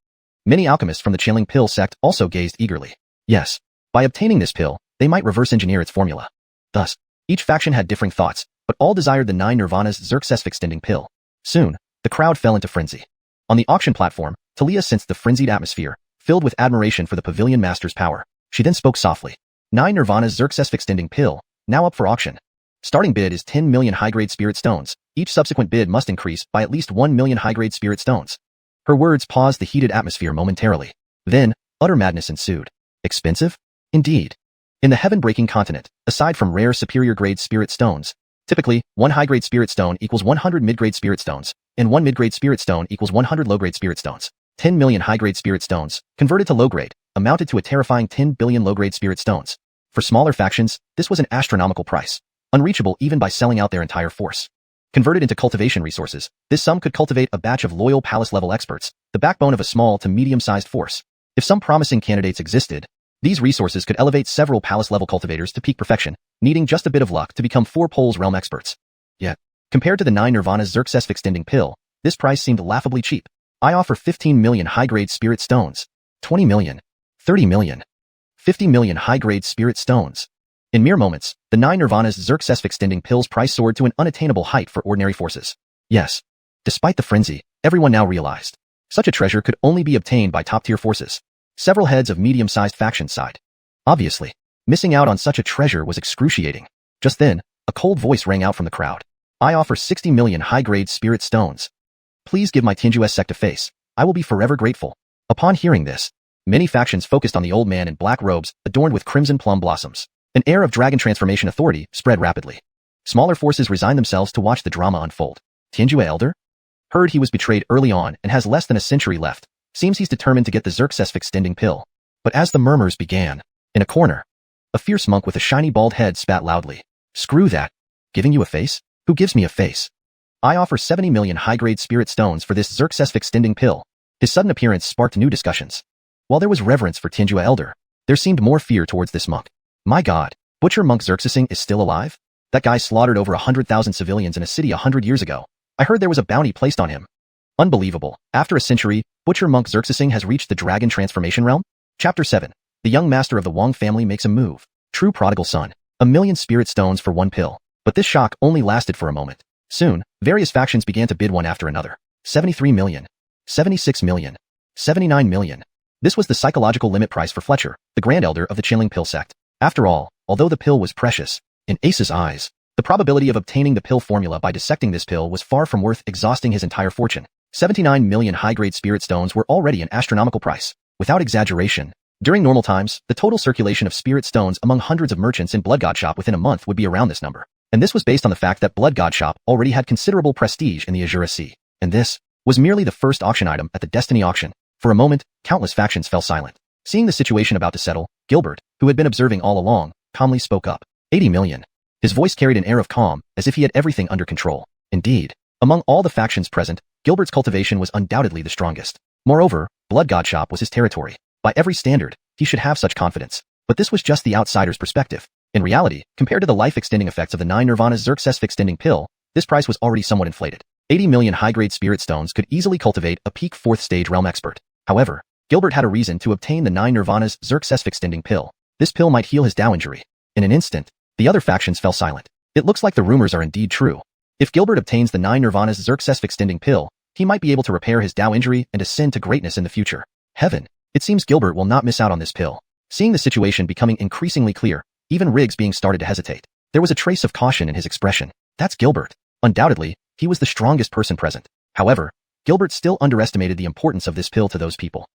S1: Many alchemists from the Chilling Pill sect also gazed eagerly. Yes, by obtaining this pill, they might reverse engineer its formula. Thus, each faction had differing thoughts, but all desired the 9 Nirvana's Xerxes extending pill. Soon, the crowd fell into frenzy. On the auction platform, Talia sensed the frenzied atmosphere, filled with admiration for the pavilion master's power. She then spoke softly. 9 Nirvana's Xerxes extending pill, now up for auction. Starting bid is 10 million high-grade spirit stones. Each subsequent bid must increase by at least 1 million high-grade spirit stones. Her words paused the heated atmosphere momentarily. Then, utter madness ensued. Expensive? Indeed. In the heaven-breaking continent, aside from rare superior-grade spirit stones, typically, 1 high-grade spirit stone equals 100 mid-grade spirit stones, and 1 mid-grade spirit stone equals 100 low-grade spirit stones. 10 million high-grade spirit stones, converted to low-grade, amounted to a terrifying 10 billion low-grade spirit stones. For smaller factions, this was an astronomical price, unreachable even by selling out their entire force. Converted into cultivation resources, this sum could cultivate a batch of loyal palace-level experts, the backbone of a small to medium-sized force. If some promising candidates existed, these resources could elevate several palace-level cultivators to peak perfection, needing just a bit of luck to become 4 Poles realm experts. Yet, compared to the 9 Nirvana's Xerxes extending pill, this price seemed laughably cheap. I offer 15 million high-grade spirit stones, 20 million, 30 million, 50 million high-grade spirit stones. In mere moments, the 9 Nirvana's Xerxes extending pill's price soared to an unattainable height for ordinary forces. Yes, despite the frenzy, everyone now realized such a treasure could only be obtained by top-tier forces. Several heads of medium-sized factions sighed. Obviously, missing out on such a treasure was excruciating. Just then, a cold voice rang out from the crowd. I offer 60 million high-grade spirit stones. Please give my Tianju's sect a face. I will be forever grateful. Upon hearing this, many factions focused on the old man in black robes adorned with crimson plum blossoms. An air of dragon transformation authority spread rapidly. Smaller forces resigned themselves to watch the drama unfold. Tianjue Elder? Heard he was betrayed early on and has less than a century left. Seems he's determined to get the Xerxes extending pill. But as the murmurs began, in a corner, a fierce monk with a shiny bald head spat loudly. Screw that. Giving you a face? Who gives me a face? I offer 70 million high-grade spirit stones for this Xerxes extending pill. His sudden appearance sparked new discussions. While there was reverence for Tianjue Elder, there seemed more fear towards this monk. My god, Butcher Monk Xerxesing is still alive? That guy slaughtered over 100,000 civilians in a city 100 years ago. I heard there was a bounty placed on him. Unbelievable. After a century, Butcher Monk Xerxesing has reached the dragon transformation realm? Chapter 7. The young master of the Wang family makes a move. True prodigal son. 1 million spirit stones for 1 pill. But this shock only lasted for a moment. Soon, various factions began to bid one after another. 73 million. 76 million. 79 million. This was the psychological limit price for Fletcher, the Grand Elder of the Chilling Pill sect. After all, although the pill was precious, in Ace's eyes, the probability of obtaining the pill formula by dissecting this pill was far from worth exhausting his entire fortune. 79 million high-grade spirit stones were already an astronomical price. Without exaggeration, during normal times, the total circulation of spirit stones among hundreds of merchants in Blood God Shop within a month would be around this number. And this was based on the fact that Blood God Shop already had considerable prestige in the Azure Sea. And this was merely the first auction item at the Destiny auction. For a moment, countless factions fell silent. Seeing the situation about to settle, Gilbert, who had been observing all along, calmly spoke up. 80 million. His voice carried an air of calm, as if he had everything under control. Indeed, among all the factions present, Gilbert's cultivation was undoubtedly the strongest. Moreover, Blood God Shop was his territory. By every standard, he should have such confidence. But this was just the outsider's perspective. In reality, compared to the life-extending effects of the 9 Nirvana's Xerxes-extending pill, this price was already somewhat inflated. 80 million high-grade spirit stones could easily cultivate a peak 4th stage realm expert. However, Gilbert had a reason to obtain the 9 Nirvana's Xerxes-extending pill. This pill might heal his Dao injury. In an instant, the other factions fell silent. It looks like the rumors are indeed true. If Gilbert obtains the 9 Nirvana's Xerxes-extending pill, he might be able to repair his Dao injury and ascend to greatness in the future. Heaven! It seems Gilbert will not miss out on this pill. Seeing the situation becoming increasingly clear, even Riggs being started to hesitate, there was a trace of caution in his expression. That's Gilbert. Undoubtedly, he was the strongest person present. However, Gilbert still underestimated the importance of this pill to those people.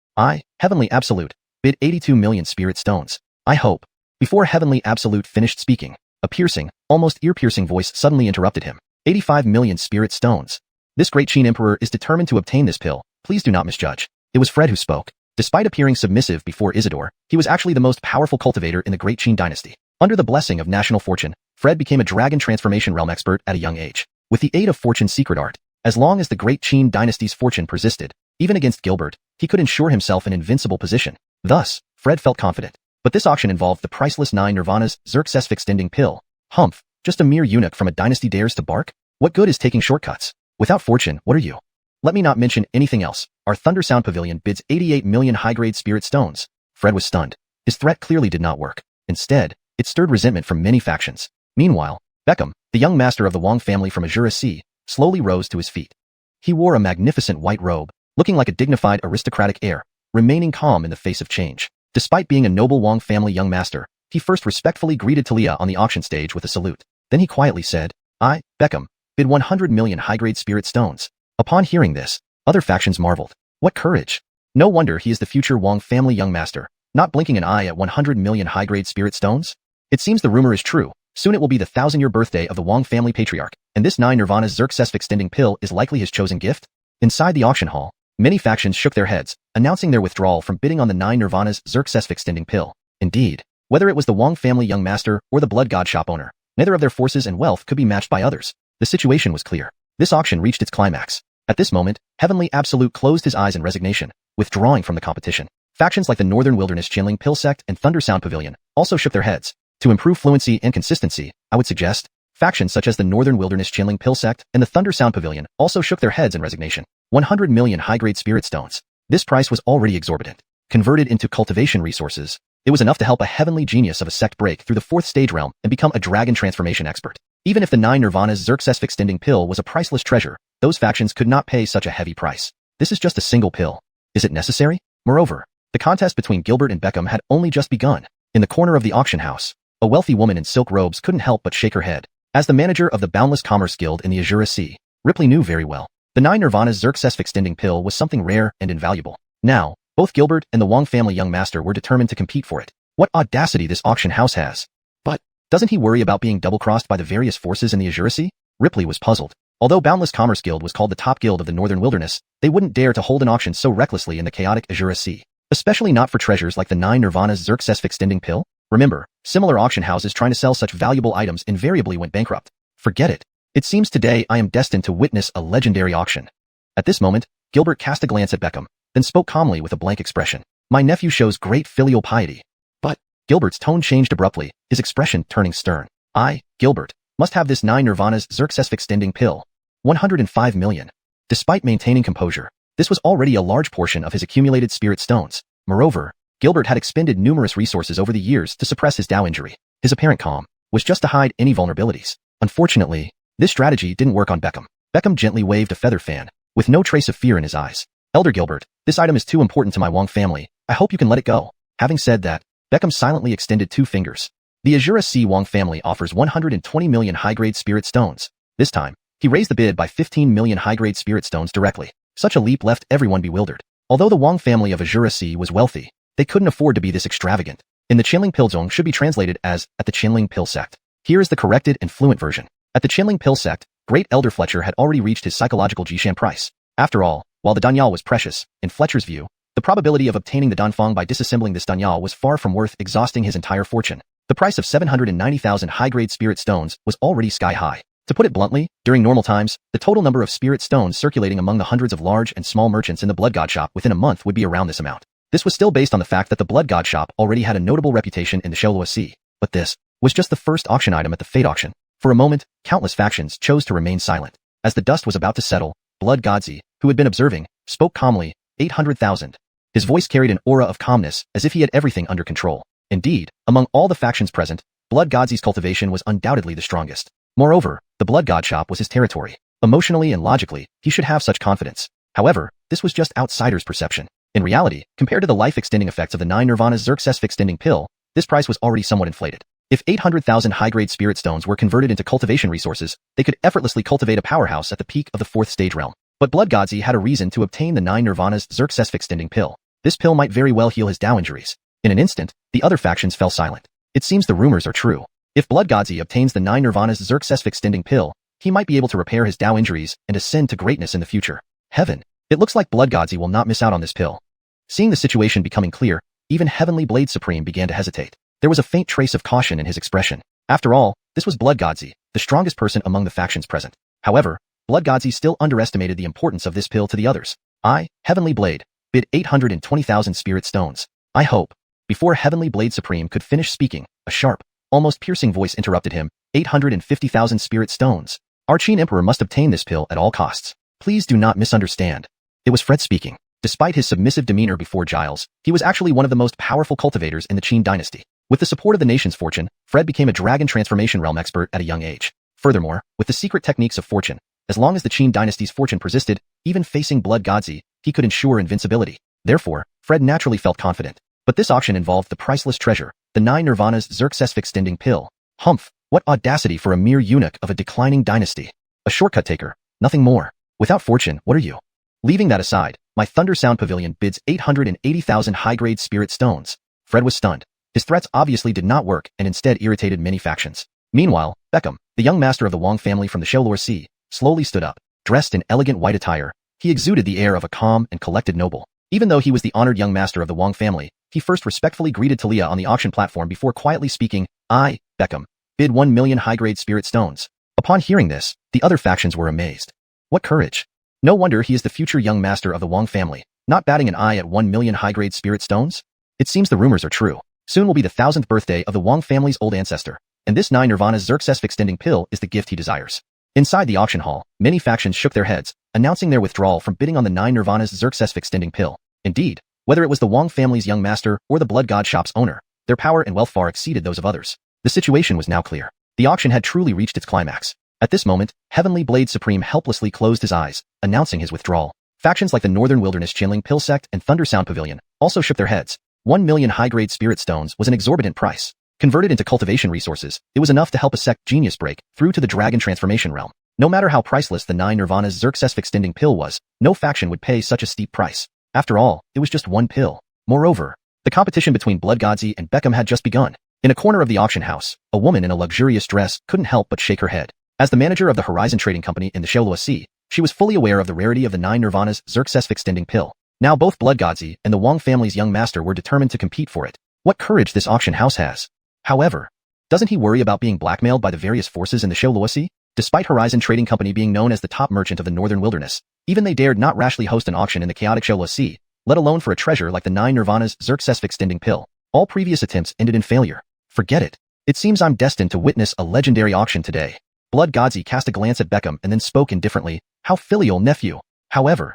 S1: Heavenly Absolute, bid 82 million spirit stones. I hope. Before Heavenly Absolute finished speaking, a piercing, almost ear-piercing voice suddenly interrupted him. 85 million spirit stones. This great Qin Emperor is determined to obtain this pill. Please do not misjudge. It was Fred who spoke. Despite appearing submissive before Isidore, he was actually the most powerful cultivator in the Great Qin dynasty. Under the blessing of national fortune, Fred became a dragon transformation realm expert at a young age. With the aid of Fortune's secret art, as long as the Great Qin dynasty's fortune persisted, even against Gilbert, he could ensure himself an invincible position. Thus, Fred felt confident. But this auction involved the priceless 9 Nirvana's Xerxes-extending pill. Humph, just a mere eunuch from a dynasty dares to bark? What good is taking shortcuts? Without fortune, what are you? Let me not mention anything else. Our Thunder Sound Pavilion bids 88 million high-grade spirit stones. Fred was stunned. His threat clearly did not work. Instead, it stirred resentment from many factions. Meanwhile, Beckham, the young master of the Wang family from Azure Sea, slowly rose to his feet. He wore a magnificent white robe, looking like a dignified aristocratic heir, remaining calm in the face of change. Despite being a noble Wang family young master, he first respectfully greeted Talia on the auction stage with a salute. Then he quietly said, Beckham, bid 100 million high-grade spirit stones. Upon hearing this, other factions marveled. What courage! No wonder he is the future Wang family young master, not blinking an eye at 100 million high-grade spirit stones? It seems the rumor is true. Soon it will be the 1000-year birthday of the Wang family patriarch, and this 9 Nirvana's Xerxes-extending pill is likely his chosen gift? Inside the auction hall, many factions shook their heads, announcing their withdrawal from bidding on the 9 Nirvana's Xerxes-extending pill. Indeed, whether it was the Wang family young master or the Blood God Shop owner, neither of their forces and wealth could be matched by others. The situation was clear. This auction reached its climax. At this moment, Heavenly Absolute closed his eyes in resignation, withdrawing from the competition. Factions like the Northern Wilderness Qianling Pill Sect and Thunder Sound Pavilion also shook their heads. To improve fluency and consistency, I would suggest, factions such as the Northern Wilderness Qianling Pill Sect and the Thunder Sound Pavilion also shook their heads in resignation. 100 million high-grade spirit stones. This price was already exorbitant. Converted into cultivation resources, it was enough to help a heavenly genius of a sect break through the 4th stage realm and become a dragon transformation expert. Even if the 9 Nirvana's Xerxes-extending pill was a priceless treasure, those factions could not pay such a heavy price. This is just a single pill. Is it necessary? Moreover, the contest between Gilbert and Beckham had only just begun. In the corner of the auction house, a wealthy woman in silk robes couldn't help but shake her head. As the manager of the Boundless Commerce Guild in the Azure Sea, Ripley knew very well. The 9 Nirvana's Xerxes-extending pill was something rare and invaluable. Now, both Gilbert and the Wang family young master were determined to compete for it. What audacity this auction house has. But, doesn't he worry about being double-crossed by the various forces in the Azure Sea? Ripley was puzzled. Although Boundless Commerce Guild was called the top guild of the Northern Wilderness, they wouldn't dare to hold an auction so recklessly in the chaotic Azure Sea. Especially not for treasures like the 9 Nirvana's Xerxes-extending pill. Remember, similar auction houses trying to sell such valuable items invariably went bankrupt. Forget it. It seems today I am destined to witness a legendary auction. At this moment, Gilbert cast a glance at Beckham, then spoke calmly with a blank expression. My nephew shows great filial piety. But, Gilbert's tone changed abruptly, his expression turning stern. Gilbert, must have this 9 Nirvana's Xerxes-extending pill. 105 million. Despite maintaining composure, this was already a large portion of his accumulated spirit stones. Moreover, Gilbert had expended numerous resources over the years to suppress his Dao injury. His apparent calm was just to hide any vulnerabilities. Unfortunately, this strategy didn't work on Beckham. Beckham gently waved a feather fan, with no trace of fear in his eyes. Elder Gilbert, this item is too important to my Wang family. I hope you can let it go. Having said that, Beckham silently extended 2 fingers. The Azure Sea Wang family offers 120 million high-grade spirit stones. This time, he raised the bid by 15 million high-grade spirit stones directly. Such a leap left everyone bewildered. Although the Wang family of Azure Sea was wealthy, they couldn't afford to be this extravagant. In the Qianling Pill Zone should be translated as, at the Qianling Pill Sect. Here is the corrected and fluent version. At the Qianling Pill sect, Great Elder Fletcher had already reached his psychological Jishan price. After all, while the Danyal was precious, in Fletcher's view, the probability of obtaining the Danfeng by disassembling this Danyal was far from worth exhausting his entire fortune. The price of 790,000 high-grade spirit stones was already sky-high. To put it bluntly, during normal times, the total number of spirit stones circulating among the hundreds of large and small merchants in the Blood God shop within a month would be around this amount. This was still based on the fact that the Blood God shop already had a notable reputation in the Xianxia Sea. But this was just the first auction item at the Fate auction. For a moment, countless factions chose to remain silent. As the dust was about to settle, Blood Godzi, who had been observing, spoke calmly, 800,000. His voice carried an aura of calmness, as if he had everything under control. Indeed, among all the factions present, Blood Godzi's cultivation was undoubtedly the strongest. Moreover, the Blood God shop was his territory. Emotionally and logically, he should have such confidence. However, this was just outsiders' perception. In reality, compared to the life-extending effects of the 9 Nirvana's Xerxes-extending pill, this price was already somewhat inflated. If 800,000 high-grade spirit stones were converted into cultivation resources, they could effortlessly cultivate a powerhouse at the peak of the 4th stage realm. But Blood Godzi had a reason to obtain the 9 Nirvana's Xerxes-extending pill. This pill might very well heal his Dao injuries. In an instant, the other factions fell silent. It seems the rumors are true. If Blood Godzi obtains the 9 Nirvana's Xerxes-extending pill, he might be able to repair his Dao injuries and ascend to greatness in the future. Heaven! It looks like Blood Godzi will not miss out on this pill. Seeing the situation becoming clear, even Heavenly Blade Supreme began to hesitate. There was a faint trace of caution in his expression. After all, this was Blood Godzi, the strongest person among the factions present. However, Blood Godzi still underestimated the importance of this pill to the others. I, Heavenly Blade, bid 820,000 spirit stones. I hope. Before Heavenly Blade Supreme could finish speaking, a sharp, almost piercing voice interrupted him. 850,000 spirit stones. Archene Emperor must obtain this pill at all costs. Please do not misunderstand. It was Fred speaking. Despite his submissive demeanor before Giles, he was actually one of the most powerful cultivators in the Qin dynasty. With the support of the nation's fortune, Fred became a dragon transformation realm expert at a young age. Furthermore, with the secret techniques of fortune, as long as the Qin dynasty's fortune persisted, even facing Blood Godzi, he could ensure invincibility. Therefore, Fred naturally felt confident. But this auction involved the priceless treasure, the 9 Nirvana's Xerxes-extending pill. Humph! What audacity for a mere eunuch of a declining dynasty. A shortcut taker, nothing more. Without fortune, what are you? Leaving that aside, my Thunder Sound Pavilion bids 880,000 high-grade spirit stones. Fred was stunned. His threats obviously did not work and instead irritated many factions. Meanwhile, Beckham, the young master of the Wang family from the Xianxia Sea, slowly stood up. Dressed in elegant white attire, he exuded the air of a calm and collected noble. Even though he was the honored young master of the Wang family, he first respectfully greeted Talia on the auction platform before quietly speaking, I, Beckham, bid 1 million high-grade spirit stones. Upon hearing this, the other factions were amazed. What courage! No wonder he is the future young master of the Wang family, not batting an eye at 1 million high-grade spirit stones? It seems the rumors are true. Soon will be the 1000th birthday of the Wang family's old ancestor, and this 9 Nirvana's Xerxes-extending pill is the gift he desires. Inside the auction hall, many factions shook their heads, announcing their withdrawal from bidding on the 9 Nirvana's Xerxes-extending pill. Indeed, whether it was the Wang family's young master or the Blood God shop's owner, their power and wealth far exceeded those of others. The situation was now clear. The auction had truly reached its climax. At this moment, Heavenly Blade Supreme helplessly closed his eyes, announcing his withdrawal. Factions like the Northern Wilderness Qianling Pill Sect and Thunder Sound Pavilion also shook their heads. 1 million high-grade spirit stones was an exorbitant price. Converted into cultivation resources, it was enough to help a sect genius break through to the dragon transformation realm. No matter how priceless the 9 Nirvana's Xerxes-extending pill was, no faction would pay such a steep price. After all, it was just one pill. Moreover, the competition between Blood Godzi and Beckham had just begun. In a corner of the auction house, a woman in a luxurious dress couldn't help but shake her head. As the manager of the Horizon Trading Company in the Xianxia Sea, she was fully aware of the rarity of the 9 Nirvana's Xerxes-extending pill. Now both Blood Godzi and the Wang family's young master were determined to compete for it. What courage this auction house has. However, doesn't he worry about being blackmailed by the various forces in the Xianxia Sea? Despite Horizon Trading Company being known as the top merchant of the Northern Wilderness, even they dared not rashly host an auction in the chaotic Xianxia Sea, let alone for a treasure like the 9 Nirvana's Xerxes-extending pill. All previous attempts ended in failure. Forget it. It seems I'm destined to witness a legendary auction today. Blood Godzi cast a glance at Beckham and then spoke indifferently, how filial, nephew. However,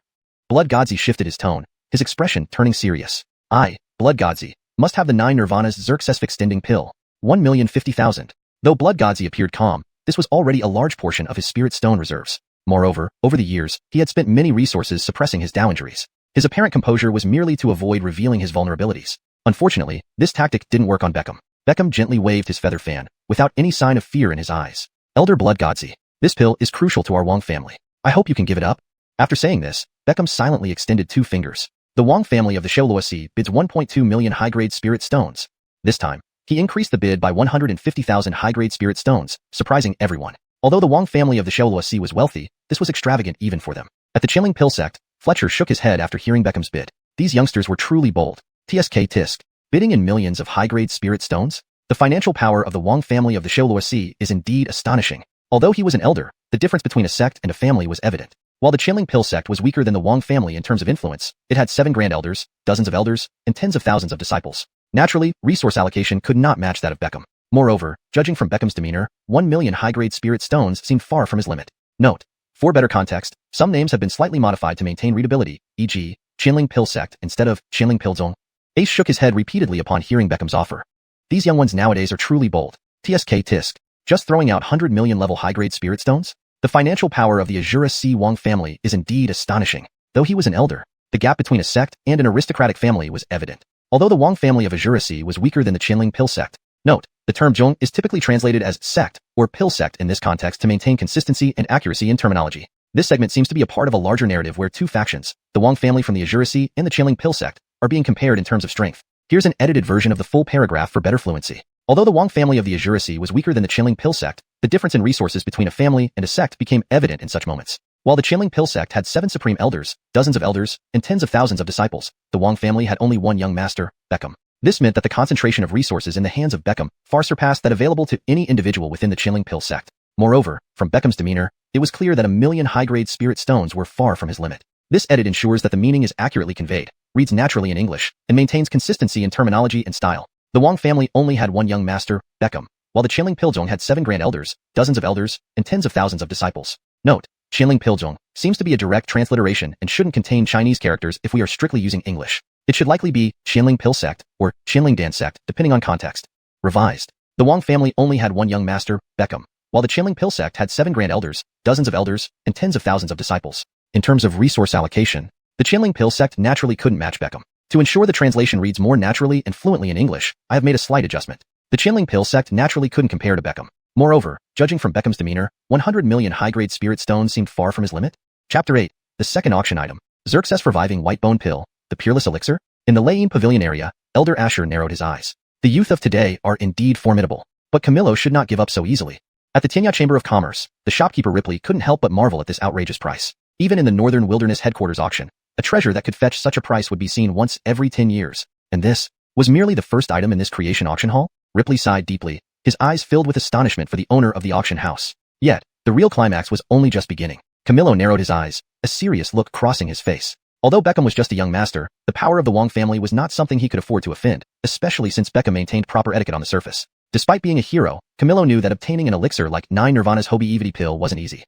S1: Blood Godzi shifted his tone, his expression turning serious. I, Blood Godzi, must have the 9 Nirvana's Xerxes-extending pill. 1,050,000. Though Blood Godzi appeared calm, this was already a large portion of his spirit stone reserves. Moreover, over the years, he had spent many resources suppressing his Dao injuries. His apparent composure was merely to avoid revealing his vulnerabilities. Unfortunately, this tactic didn't work on Beckham. Beckham gently waved his feather fan, without any sign of fear in his eyes. Elder Blood Godzi, this pill is crucial to our Wang family. I hope you can give it up. After saying this, Beckham silently extended 2 fingers. The Wang family of the Xianxia Sea bids 1.2 million high-grade spirit stones. This time, He increased the bid by 150,000 high-grade spirit stones, surprising everyone. Although the Wang family of the Xianxia was wealthy, this was extravagant even for them. At the Qingling Pill sect, Fletcher shook his head after hearing Beckham's bid. These youngsters were truly bold. Tisk. Bidding in millions of high-grade spirit stones? The financial power of the Wang family of the Xianxia is indeed astonishing. Although he was an elder, the difference between a sect and a family was evident. While the Qingling Pill sect was weaker than the Wang family in terms of influence, it had 7 grand elders, dozens of elders, and tens of thousands of disciples. Naturally, resource allocation could not match that of Beckham. Moreover, judging from Beckham's demeanor, 1 million high-grade spirit stones seemed far from his limit. Note: for better context, some names have been slightly modified to maintain readability, e.g., Qingling Pill sect instead of Qingling Pill Zong. Ace shook his head repeatedly upon hearing Beckham's offer. These young ones nowadays are truly bold. Tisk. Just throwing out 100 million level high-grade spirit stones? The financial power of the Xianxia Wang family is indeed astonishing. Though he was an elder, the gap between a sect and an aristocratic family was evident. Although the Wang family of Xianxia was weaker than the Qingling Pill sect. Note: the term Zhong is typically translated as sect or pill sect in this context to maintain consistency and accuracy in terminology. This segment seems to be a part of a larger narrative where two factions, the Wang family from the Xianxia and the Qingling Pill sect, are being compared in terms of strength. Here's an edited version of the full paragraph for better fluency. Although the Wang family of the Xianxia was weaker than the Qingling Pill sect, the difference in resources between a family and a sect became evident in such moments. While the Qingling Pill sect had 7 supreme elders, dozens of elders, and tens of thousands of disciples, the Wang family had only one young master, Beckham. This meant that the concentration of resources in the hands of Beckham far surpassed that available to any individual within the Qingling Pill sect. Moreover, from Beckham's demeanor, it was clear that 1 million high-grade spirit stones were far from his limit. This edit ensures that the meaning is accurately conveyed, reads naturally in English, and maintains consistency in terminology and style. The Wang family only had one young master, Beckham, while the Qingling Pilzhong had 7 grand elders, dozens of elders, and tens of thousands of disciples. Note: Qingling Pilzhong seems to be a direct transliteration and shouldn't contain Chinese characters if we are strictly using English. It should likely be Qingling Pill sect or Qingling Dan sect, depending on context. Revised: the Wang family only had one young master, Beckham, while the Qingling Pill sect had 7 grand elders, dozens of elders, and tens of thousands of disciples. In terms of resource allocation, the Qingling Pill sect naturally couldn't match Beckham. To ensure the translation reads more naturally and fluently in English, I have made a slight adjustment. The Qingling Pill sect naturally couldn't compare to Beckham. Moreover, judging from Beckham's demeanor, 100 million high-grade spirit stones seemed far from his limit. Chapter 8. The second auction item. Xerxes Reviving White Bone Pill, the Peerless Elixir? In the Layin Pavilion area, Elder Asher narrowed his eyes. The youth of today are indeed formidable, but Camillo should not give up so easily. At the Tianya Chamber of Commerce, the shopkeeper Ripley couldn't help but marvel at this outrageous price. Even in the Northern Wilderness headquarters auction, a treasure that could fetch such a price would be seen once every 10 years. And this was merely the first item in this creation auction hall? Ripley sighed deeply, his eyes filled with astonishment for the owner of the auction house. Yet, the real climax was only just beginning. Camillo narrowed his eyes, a serious look crossing his face. Although Beckham was just a young master, the power of the Wang family was not something he could afford to offend, especially since Beckham maintained proper etiquette on the surface. Despite being a hero, Camillo knew that obtaining an elixir like 9 Nirvana's Hobi pill wasn't easy.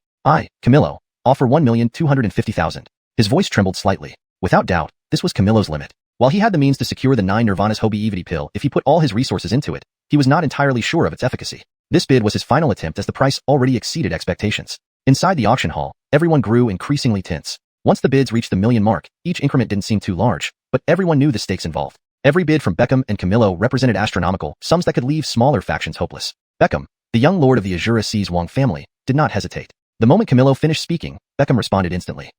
S1: Camillo, offer 1,250,000. His voice trembled slightly. Without doubt, this was Camillo's limit. While he had the means to secure the 9 Nirvana's Hobi pill if he put all his resources into it, he was not entirely sure of its efficacy. This bid was his final attempt as the price already exceeded expectations. Inside the auction hall, everyone grew increasingly tense. Once the bids reached the million mark, each increment didn't seem too large, but everyone knew the stakes involved. Every bid from Beckham and Camillo represented astronomical sums that could leave smaller factions hopeless. Beckham, the young lord of the Xianxia's Wang family, did not hesitate. The moment Camillo finished speaking, Beckham responded instantly.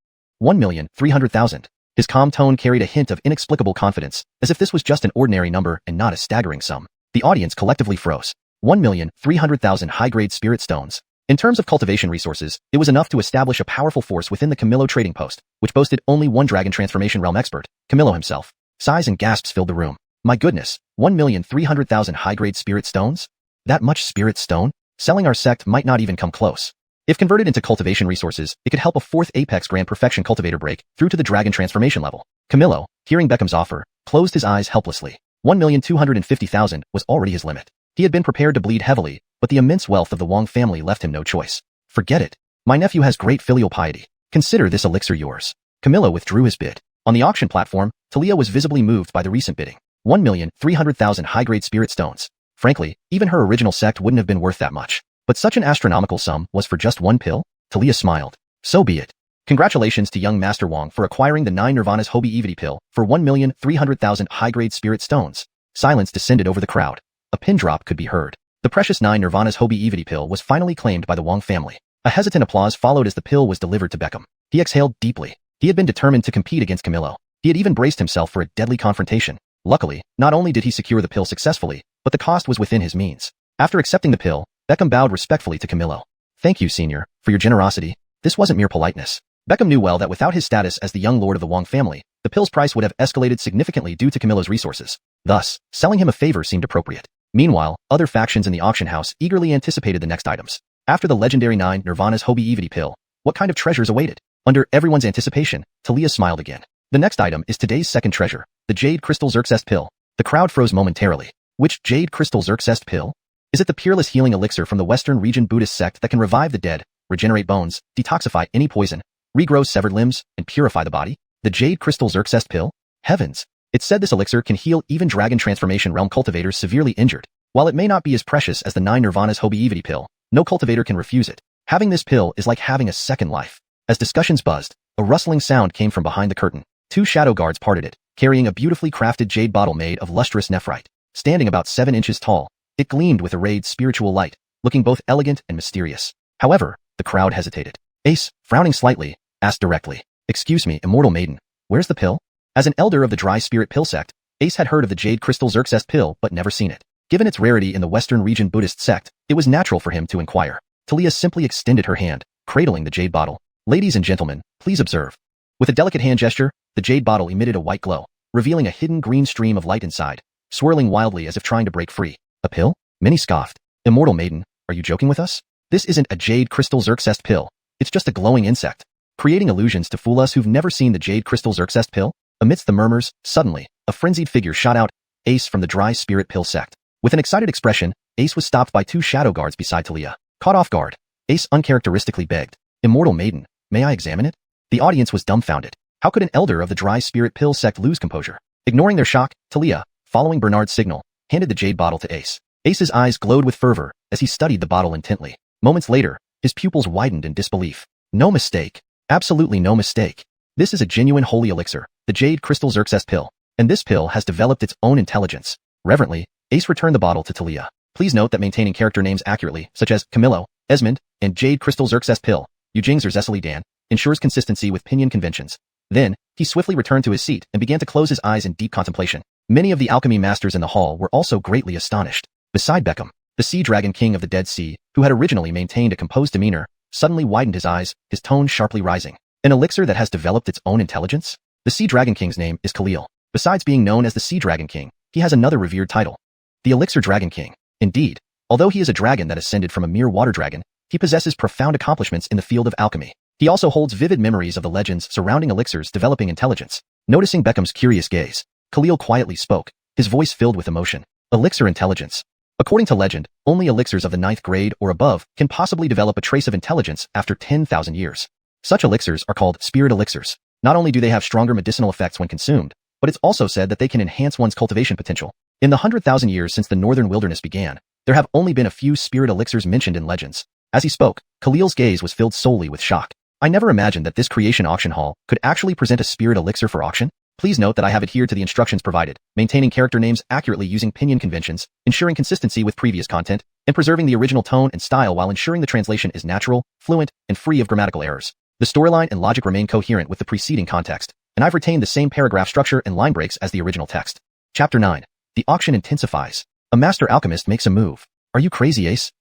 S1: 1,300,000. His calm tone carried a hint of inexplicable confidence, as if this was just an ordinary number and not a staggering sum. The audience collectively froze. 1,300,000 high-grade spirit stones. In terms of cultivation resources, it was enough to establish a powerful force within the Camillo trading post, which boasted only one dragon transformation realm expert, Camillo himself. Sighs and gasps filled the room. My goodness, 1,300,000 high-grade spirit stones? That much spirit stone? Selling our sect might not even come close. If converted into cultivation resources, it could help a 4th Apex Grand Perfection cultivator break through to the dragon transformation level. Camillo, hearing Beckham's offer, closed his eyes helplessly. 1,250,000 was already his limit. He had been prepared to bleed heavily, but the immense wealth of the Wang family left him no choice. Forget it. My nephew has great filial piety. Consider this elixir yours. Camillo withdrew his bid. On the auction platform, Talia was visibly moved by the recent bidding. 1,300,000 high-grade spirit stones. Frankly, even her original sect wouldn't have been worth that much. But such an astronomical sum was for just one pill? Talia smiled. So be it. Congratulations to young Master Wang for acquiring the 9 Nirvana's Hobi pill for 1,300,000 high-grade spirit stones. Silence descended over the crowd. A pin drop could be heard. The precious 9 Nirvana's Hobi pill was finally claimed by the Wang family. A hesitant applause followed as the pill was delivered to Beckham. He exhaled deeply. He had been determined to compete against Camillo. He had even braced himself for a deadly confrontation. Luckily, not only did he secure the pill successfully, but the cost was within his means. After accepting the pill, Beckham bowed respectfully to Camillo. Thank you, senior, for your generosity. This wasn't mere politeness. Beckham knew well that without his status as the young lord of the Wong family, the pill's price would have escalated significantly due to Camillo's resources. Thus, selling him a favor seemed appropriate. Meanwhile, other factions in the auction house eagerly anticipated the next items. After the legendary 9 Nirvana's Hobi-Evity pill, what kind of treasures awaited? Under everyone's anticipation, Talia smiled again. The next item is today's second treasure, the Jade Crystal Xerxest pill. The crowd froze momentarily. Which Jade Crystal Xerxest pill? Is it the peerless healing elixir from the Western region Buddhist sect that can revive the dead, regenerate bones, detoxify any poison, regrow severed limbs, and purify the body? The Jade Crystal Xerxest pill? Heavens! It said this elixir can heal even Dragon Transformation Realm cultivators severely injured. While it may not be as precious as the 9 Nirvana's Hobi-Evity pill, no cultivator can refuse it. Having this pill is like having a second life. As discussions buzzed, a rustling sound came from behind the curtain. 2 shadow guards parted it, carrying a beautifully crafted jade bottle made of lustrous nephrite. Standing about 7 inches tall, it gleamed with arrayed spiritual light, looking both elegant and mysterious. However, the crowd hesitated. Ace, frowning slightly, asked directly, "Excuse me, immortal maiden, where's the pill?" As an elder of the Dry Spirit Pill sect, Ace had heard of the Jade Crystal Xerxest pill but never seen it. Given its rarity in the Western region Buddhist sect, it was natural for him to inquire. Talia simply extended her hand, cradling the jade bottle. "Ladies and gentlemen, please observe." With a delicate hand gesture, the jade bottle emitted a white glow, revealing a hidden green stream of light inside, swirling wildly as if trying to break free. "A pill?" Many scoffed. "Immortal maiden, are you joking with us? This isn't a Jade Crystal Xerxest pill. It's just a glowing insect, creating illusions to fool us who've never seen the Jade Crystal Xerxest pill." Amidst the murmurs, suddenly, a frenzied figure shot out, Ace from the Dry Spirit Pill sect. With an excited expression, Ace was stopped by 2 shadow guards beside Talia. Caught off guard, Ace uncharacteristically begged, "Immortal maiden, may I examine it?" The audience was dumbfounded. How could an elder of the Dry Spirit Pill sect lose composure? Ignoring their shock, Talia, following Bernard's signal, handed the jade bottle to Ace. Ace's eyes glowed with fervor as he studied the bottle intently. Moments later, his pupils widened in disbelief. No mistake. Absolutely no mistake. This is a genuine holy elixir, the Jade Crystal Xerxest pill, and this pill has developed its own intelligence. Reverently, Ace returned the bottle to Talia. Please note that maintaining character names accurately, such as Camillo, Esmond, and Jade Crystal Xerxest pill, Yujing Zersesili Dan, ensures consistency with pinyin conventions. Then, he swiftly returned to his seat and began to close his eyes in deep contemplation. Many of the alchemy masters in the hall were also greatly astonished. Beside Beckham, the Sea Dragon King of the Dead Sea, who had originally maintained a composed demeanor, suddenly widened his eyes, his tone sharply rising. An elixir that has developed its own intelligence? The Sea Dragon King's name is Khalil. Besides being known as the Sea Dragon King, he has another revered title, the Elixir Dragon King. Indeed, although he is a dragon that ascended from a mere water dragon, he possesses profound accomplishments in the field of alchemy. He also holds vivid memories of the legends surrounding elixirs developing intelligence. Noticing Beckham's curious gaze, Khalil quietly spoke, his voice filled with emotion. Elixir intelligence. According to legend, only elixirs of the 9th grade or above can possibly develop a trace of intelligence after 10,000 years. Such elixirs are called spirit elixirs. Not only do they have stronger medicinal effects when consumed, but it's also said that they can enhance one's cultivation potential. In the 100,000 years since the northern wilderness began, there have only been a few spirit elixirs mentioned in legends. As he spoke, Khalil's gaze was filled solely with shock. I never imagined that this creation auction hall could actually present a spirit elixir for auction. Please note that I have adhered to the instructions provided, maintaining character names accurately using pinyin conventions, ensuring consistency with previous content, and preserving the original tone and style while ensuring the translation is natural, fluent, and free of grammatical errors. The storyline and logic remain coherent with the preceding context, and I've retained the same paragraph structure and line breaks as the original text. Chapter 9. The auction intensifies. A master alchemist makes a move. Are you crazy, Ace?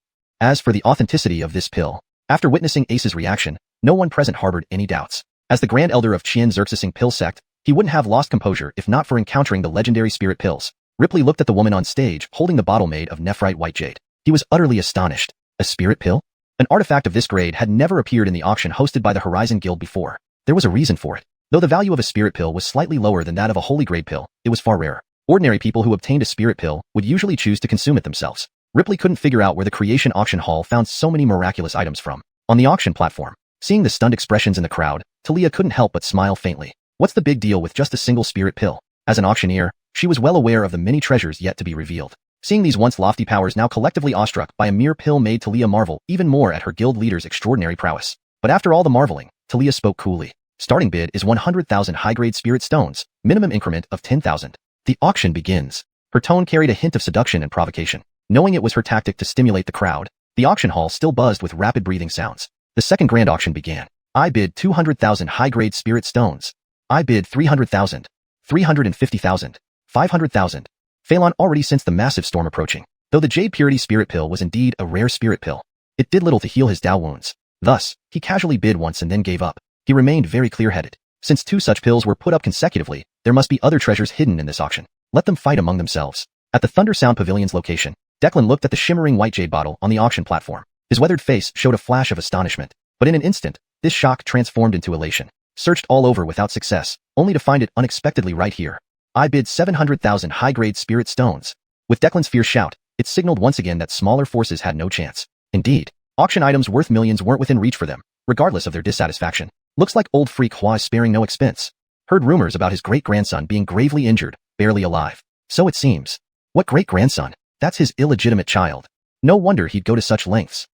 S1: As for the authenticity of this pill, after witnessing Ace's reaction, no one present harbored any doubts. As the Grand Elder of Qian Xerxesing Pill sect, he wouldn't have lost composure if not for encountering the legendary spirit pills. Ripley looked at the woman on stage holding the bottle made of nephrite white jade. He was utterly astonished. A spirit pill? An artifact of this grade had never appeared in the auction hosted by the Horizon Guild before. There was a reason for it. Though the value of a spirit pill was slightly lower than that of a holy grade pill, it was far rarer. Ordinary people who obtained a spirit pill would usually choose to consume it themselves. Ripley couldn't figure out where the creation auction hall found so many miraculous items from. On the auction platform, seeing the stunned expressions in the crowd, Talia couldn't help but smile faintly. What's the big deal with just a single spirit pill? As an auctioneer, she was well aware of the many treasures yet to be revealed. Seeing these once lofty powers now collectively awestruck by a mere pill made Talia marvel even more at her guild leader's extraordinary prowess. But after all the marveling, Talia spoke coolly. Starting bid is 100,000 high-grade spirit stones, minimum increment of 10,000. The auction begins. Her tone carried a hint of seduction and provocation. Knowing it was her tactic to stimulate the crowd, the auction hall still buzzed with rapid breathing sounds. The second grand auction began. I bid 200,000 high-grade spirit stones. I bid 300,000, 350,000, 500,000, Phelan already sensed the massive storm approaching. Though the Jade Purity Spirit Pill was indeed a rare spirit pill, it did little to heal his Dao wounds. Thus, he casually bid once and then gave up. He remained very clear-headed. Since 2 such pills were put up consecutively, there must be other treasures hidden in this auction. Let them fight among themselves. At the Thunder Sound Pavilion's location, Declan looked at the shimmering white jade bottle on the auction platform. His weathered face showed a flash of astonishment, but in an instant, this shock transformed into elation. Searched all over without success, only to find it unexpectedly right here. I bid 700,000 high-grade spirit stones. With Declan's fierce shout, it signaled once again that smaller forces had no chance. Indeed, auction items worth millions weren't within reach for them, regardless of their dissatisfaction. Looks like old freak Hua is sparing no expense. Heard rumors about his great-grandson being gravely injured, barely alive. So it seems. What great-grandson? That's his illegitimate child. No wonder he'd go to such lengths.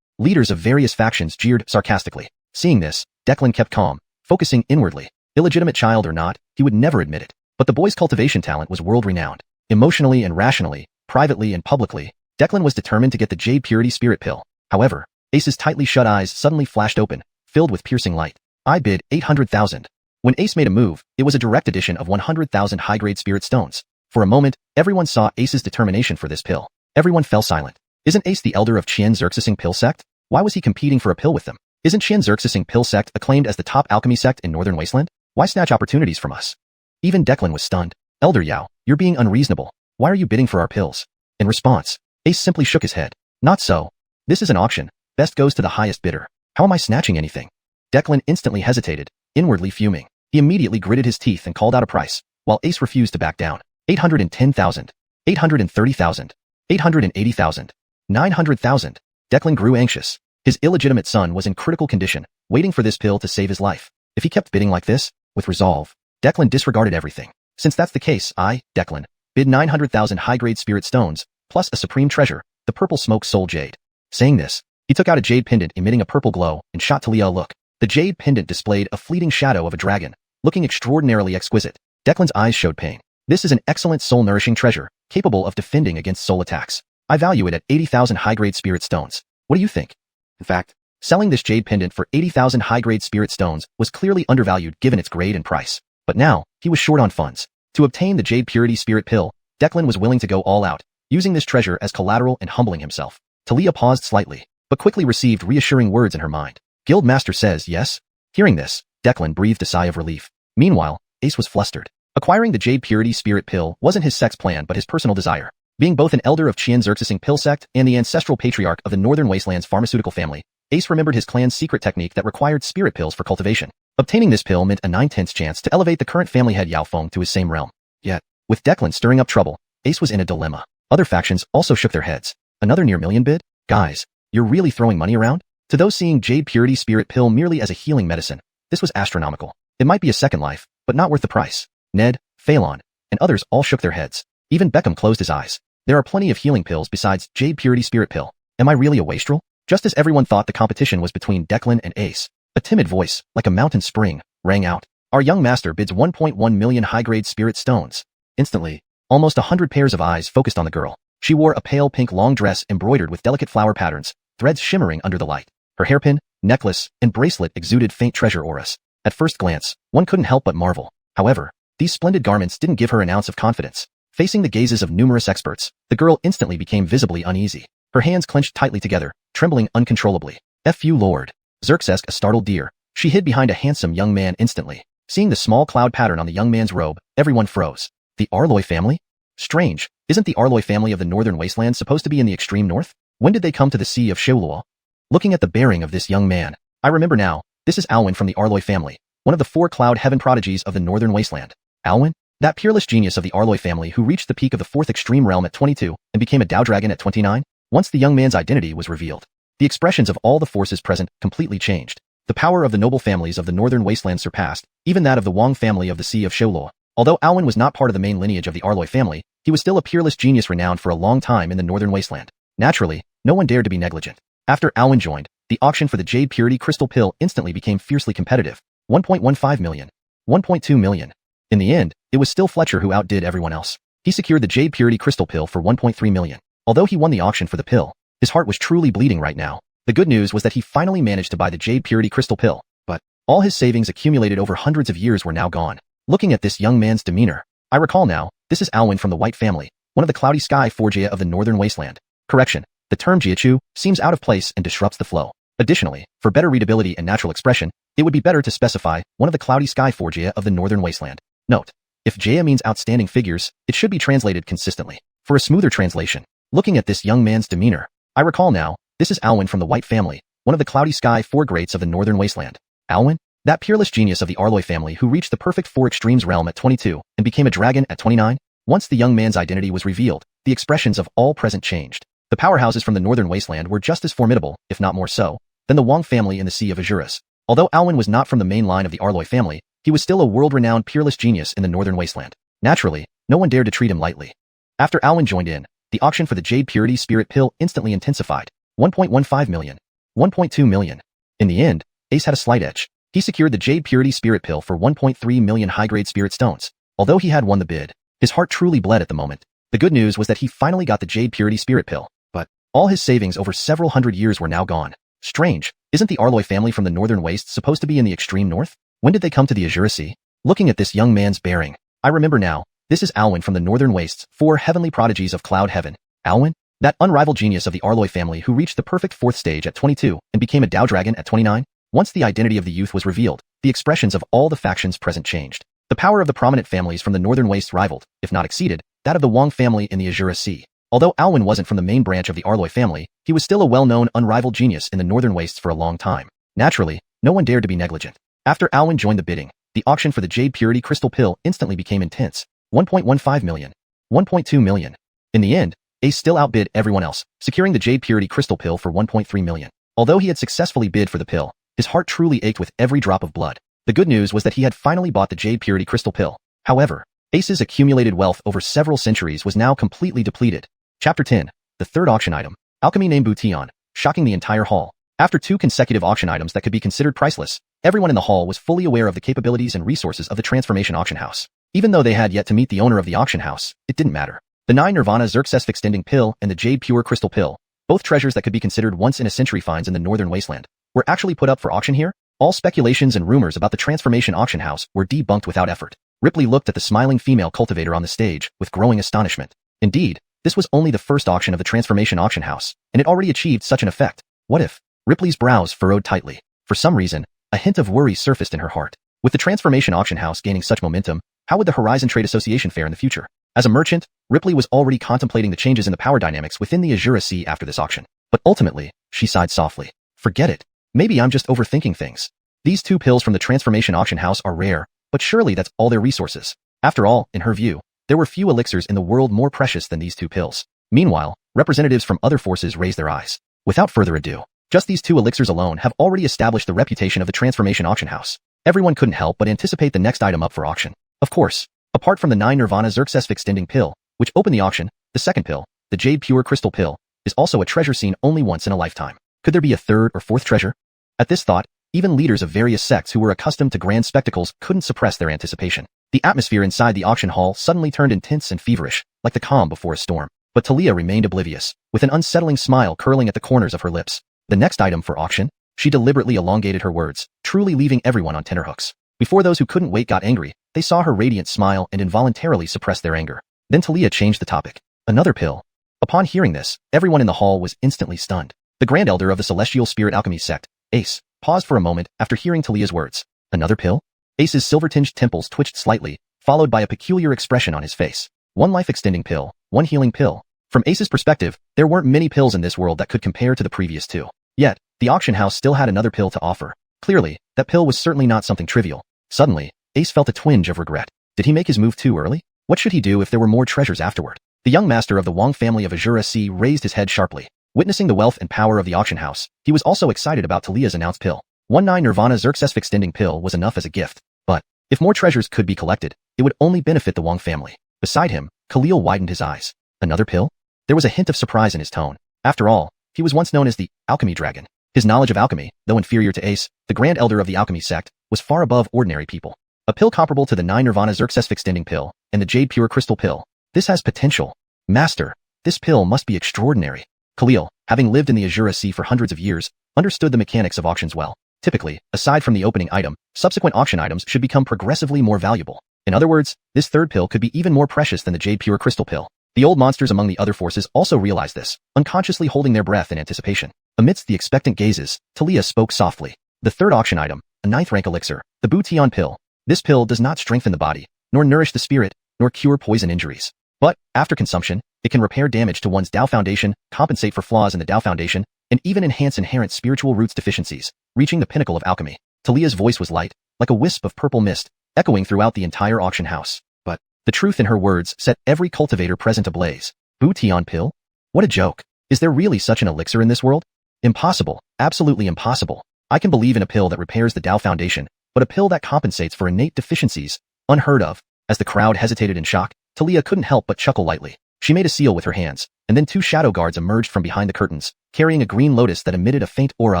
S1: Leaders of various factions jeered sarcastically. Seeing this, Declan kept calm, focusing inwardly. Illegitimate child or not, he would never admit it. But the boy's cultivation talent was world-renowned. Emotionally and rationally, privately and publicly, Declan was determined to get the Jade Purity Spirit Pill. However, Ace's tightly shut eyes suddenly flashed open, filled with piercing light. I bid 800,000. When Ace made a move, it was a direct addition of 100,000 high-grade spirit stones. For a moment, everyone saw Ace's determination for this pill. Everyone fell silent. Isn't Ace the elder of Xianxia Pill Sect? Why was he competing for a pill with them? Isn't Xianxia Pill Sect acclaimed as the top alchemy sect in Northern Wasteland? Why snatch opportunities from us? Even Declan was stunned. Elder Yao, you're being unreasonable. Why are you bidding for our pills? In response, Ace simply shook his head. Not so. This is an auction. Best goes to the highest bidder. How am I snatching anything? Declan instantly hesitated, inwardly fuming. He immediately gritted his teeth and called out a price, while Ace refused to back down. 810,000. 830,000. 880,000. 900,000. Declan grew anxious. His illegitimate son was in critical condition, waiting for this pill to save his life. If he kept bidding like this, with resolve, Declan disregarded everything. Since that's the case, I, Declan, bid 900,000 high-grade spirit stones, plus a supreme treasure, the purple smoke soul jade. Saying this, he took out a jade pendant emitting a purple glow and shot Talia a look. The jade pendant displayed a fleeting shadow of a dragon, looking extraordinarily exquisite. Declan's eyes showed pain. This is an excellent soul-nourishing treasure, capable of defending against soul attacks. I value it at 80,000 high-grade spirit stones. What do you think? In fact, selling this jade pendant for 80,000 high-grade spirit stones was clearly undervalued given its grade and price. But now, he was short on funds. To obtain the Jade Purity Spirit Pill, Declan was willing to go all out, using this treasure as collateral and humbling himself. Talia paused slightly, but quickly received reassuring words in her mind. Guild Master says yes. Hearing this, Declan breathed a sigh of relief. Meanwhile, Ace was flustered. Acquiring the Jade Purity Spirit Pill wasn't his sex plan but his personal desire. Being both an elder of Xianxia Pill Sect and the ancestral patriarch of the Northern Wasteland's pharmaceutical family, Ace remembered his clan's secret technique that required spirit pills for cultivation. Obtaining this pill meant a 9/10 chance to elevate the current family head Yao Feng to his same realm. Yet, with Declan stirring up trouble, Ace was in a dilemma. Other factions also shook their heads. Another near million bid? Guys, you're really throwing money around? To those seeing Jade Purity Spirit Pill merely as a healing medicine, this was astronomical. It might be a second life, but not worth the price. Ned, Phelan, and others all shook their heads. Even Beckham closed his eyes. There are plenty of healing pills besides Jade Purity Spirit Pill. Am I really a wastrel? Just as everyone thought the competition was between Declan and Ace, a timid voice, like a mountain spring, rang out. Our young master bids 1.1 million high-grade spirit stones. Instantly, almost 100 pairs of eyes focused on the girl. She wore a pale pink long dress embroidered with delicate flower patterns, threads shimmering under the light. Her hairpin, necklace, and bracelet exuded faint treasure auras. At first glance, one couldn't help but marvel. However, these splendid garments didn't give her an ounce of confidence. Facing the gazes of numerous experts, the girl instantly became visibly uneasy. Her hands clenched tightly together, trembling uncontrollably. "F.U. Lord." Xerxes, a startled deer. She hid behind a handsome young man instantly. Seeing the small cloud pattern on the young man's robe, everyone froze. The Arloy family? Strange, isn't the Arloy family of the Northern Wasteland supposed to be in the extreme north? When did they come to the Sea of Xianxia? Looking at the bearing of this young man, I remember now, this is Alwyn from the Arloy family, one of the 4 cloud heaven prodigies of the Northern Wasteland. Alwyn? That peerless genius of the Arloy family who reached the peak of the 4th extreme realm at 22 and became a Dao Dragon at 29? Once the young man's identity was revealed, the expressions of all the forces present completely changed. The power of the noble families of the Northern Wasteland surpassed even that of the Wang family of the Sea of Xianxia. Although Alwyn was not part of the main lineage of the Arloy family, he was still a peerless genius renowned for a long time in the Northern Wasteland. Naturally, no one dared to be negligent. After Alwyn joined, the auction for the Jade Purity Crystal Pill instantly became fiercely competitive. 1.15 million. 1.2 million. In the end, it was still Fletcher who outdid everyone else. He secured the Jade Purity Crystal Pill for 1.3 million. Although he won the auction for the pill, his heart was truly bleeding right now. The good news was that he finally managed to buy the Jade Purity Crystal Pill, but all his savings accumulated over hundreds of years were now gone. Looking at this young man's demeanor, I recall now, this is Alwyn from the White family, one of the cloudy sky Forgia of the northern wasteland. Correction, the term jiachu seems out of place and disrupts the flow. Additionally, for better readability and natural expression, it would be better to specify one of the cloudy sky Forgia of the northern wasteland. Note, if Jaya means outstanding figures, it should be translated consistently. For a smoother translation, looking at this young man's demeanor, I recall now, this is Alwyn from the White family, one of the cloudy sky four greats of the northern wasteland. Alwyn? That peerless genius of the Arloy family who reached the perfect four extremes realm at 22 and became a dragon at 29? Once the young man's identity was revealed, the expressions of all present changed. The powerhouses from the northern wasteland were just as formidable, if not more so, than the Wang family in the Sea of Azuras. Although Alwyn was not from the main line of the Arloy family, he was still a world-renowned peerless genius in the northern wasteland. Naturally, no one dared to treat him lightly. After Alwyn joined in, the auction for the Jade Purity Spirit Pill instantly intensified. 1.15 million. 1.2 million. In the end, Ace had a slight edge. He secured the Jade Purity Spirit Pill for 1.3 million high-grade spirit stones. Although he had won the bid, his heart truly bled at the moment. The good news was that he finally got the Jade Purity Spirit Pill, but all his savings over several hundred years were now gone. Strange, isn't the Arloy family from the northern wastes supposed to be in the extreme north? When did they come to the Azura Sea? Looking at this young man's bearing, I remember now, this is Alwyn from the northern wastes, four heavenly prodigies of cloud heaven. Alwyn? That unrivaled genius of the Arloy family who reached the perfect fourth stage at 22 and became a Dao Dragon at 29? Once the identity of the youth was revealed, the expressions of all the factions present changed. The power of the prominent families from the northern wastes rivaled, if not exceeded, that of the Wang family in the Azura Sea. Although Alwyn wasn't from the main branch of the Arloy family, he was still a well-known, unrivaled genius in the northern wastes for a long time. Naturally, no one dared to be negligent. After Alwyn joined the bidding, the auction for the Jade Purity Crystal Pill instantly became intense. 1.15 million. 1.2 million. In the end, Ace still outbid everyone else, securing the Jade Purity Crystal Pill for 1.3 million. Although he had successfully bid for the pill, his heart truly ached with every drop of blood. The good news was that he had finally bought the Jade Purity Crystal Pill. However, Ace's accumulated wealth over several centuries was now completely depleted. Chapter 10. The third auction item. Alchemy named Bution, shocking the entire hall. After two consecutive auction items that could be considered priceless, everyone in the hall was fully aware of the capabilities and resources of the Transformation Auction House. Even though they had yet to meet the owner of the auction house, it didn't matter. The 9 Nirvana Xerxes Extending Pill and the Jade Pure Crystal Pill, both treasures that could be considered once-in-a-century finds in the northern wasteland, were actually put up for auction here. All speculations and rumors about the Transformation Auction House were debunked without effort. Ripley looked at the smiling female cultivator on the stage with growing astonishment. Indeed, this was only the first auction of the Transformation Auction House, and it already achieved such an effect. What if? Ripley's brows furrowed tightly. For some reason, a hint of worry surfaced in her heart. With the Transformation Auction House gaining such momentum, how would the Horizon Trade Association fare in the future? As a merchant, Ripley was already contemplating the changes in the power dynamics within the Azura Sea after this auction. But ultimately, she sighed softly. Forget it. Maybe I'm just overthinking things. These two pills from the Transformation Auction House are rare, but surely that's all their resources. After all, in her view, there were few elixirs in the world more precious than these two pills. Meanwhile, representatives from other forces raised their eyes. Without further ado, just these two elixirs alone have already established the reputation of the Transformation Auction House. Everyone couldn't help but anticipate the next item up for auction. Of course, apart from the 9 Nirvana Xerxes Extending Pill, which opened the auction, the second pill, the Jade Pure Crystal Pill, is also a treasure seen only once in a lifetime. Could there be a third or fourth treasure? At this thought, even leaders of various sects who were accustomed to grand spectacles couldn't suppress their anticipation. The atmosphere inside the auction hall suddenly turned intense and feverish, like the calm before a storm. But Talia remained oblivious, with an unsettling smile curling at the corners of her lips. The next item for auction? She deliberately elongated her words, truly leaving everyone on tenterhooks. Before those who couldn't wait got angry, they saw her radiant smile and involuntarily suppressed their anger. Then Talia changed the topic. Another pill. Upon hearing this, everyone in the hall was instantly stunned. The Grand Elder of the Celestial Spirit Alchemy sect, Ace, paused for a moment after hearing Talia's words. Another pill? Ace's silver-tinged temples twitched slightly, followed by a peculiar expression on his face. One life-extending pill, one healing pill. From Ace's perspective, there weren't many pills in this world that could compare to the previous two. Yet, the auction house still had another pill to offer. Clearly, that pill was certainly not something trivial. Suddenly, Ace felt a twinge of regret. Did he make his move too early? What should he do if there were more treasures afterward? The young master of the Wang family of Azura Sea raised his head sharply. Witnessing the wealth and power of the auction house, he was also excited about Talia's announced pill. 19 Nirvana Xerxes Extending Pill was enough as a gift. But, if more treasures could be collected, it would only benefit the Wang family. Beside him, Khalil widened his eyes. Another pill? There was a hint of surprise in his tone. After all, he was once known as the Alchemy Dragon. His knowledge of alchemy, though inferior to Ace, the Grand Elder of the Alchemy sect, was far above ordinary people. A pill comparable to the 9 Nirvana Xerxes Extending Pill and the Jade Pure Crystal Pill. This has potential. Master, this pill must be extraordinary. Khalil, having lived in the Azura Sea for hundreds of years, understood the mechanics of auctions well. Typically, aside from the opening item, subsequent auction items should become progressively more valuable. In other words, this third pill could be even more precious than the Jade Pure Crystal Pill. The old monsters among the other forces also realized this, unconsciously holding their breath in anticipation. Amidst the expectant gazes, Talia spoke softly. The third auction item, a 9th rank elixir, the Butian pill. This pill does not strengthen the body, nor nourish the spirit, nor cure poison injuries. But, after consumption, it can repair damage to one's Dao Foundation, compensate for flaws in the Dao Foundation, and even enhance inherent spiritual roots deficiencies, reaching the pinnacle of alchemy. Talia's voice was light, like a wisp of purple mist, echoing throughout the entire auction house. But, the truth in her words set every cultivator present ablaze. Butian pill? What a joke. Is there really such an elixir in this world? Impossible. Absolutely impossible. I can believe in a pill that repairs the Dao Foundation, but a pill that compensates for innate deficiencies? Unheard of. As the crowd hesitated in shock, Talia couldn't help but chuckle lightly. She made a seal with her hands, and then 2 shadow guards emerged from behind the curtains, carrying a green lotus that emitted a faint aura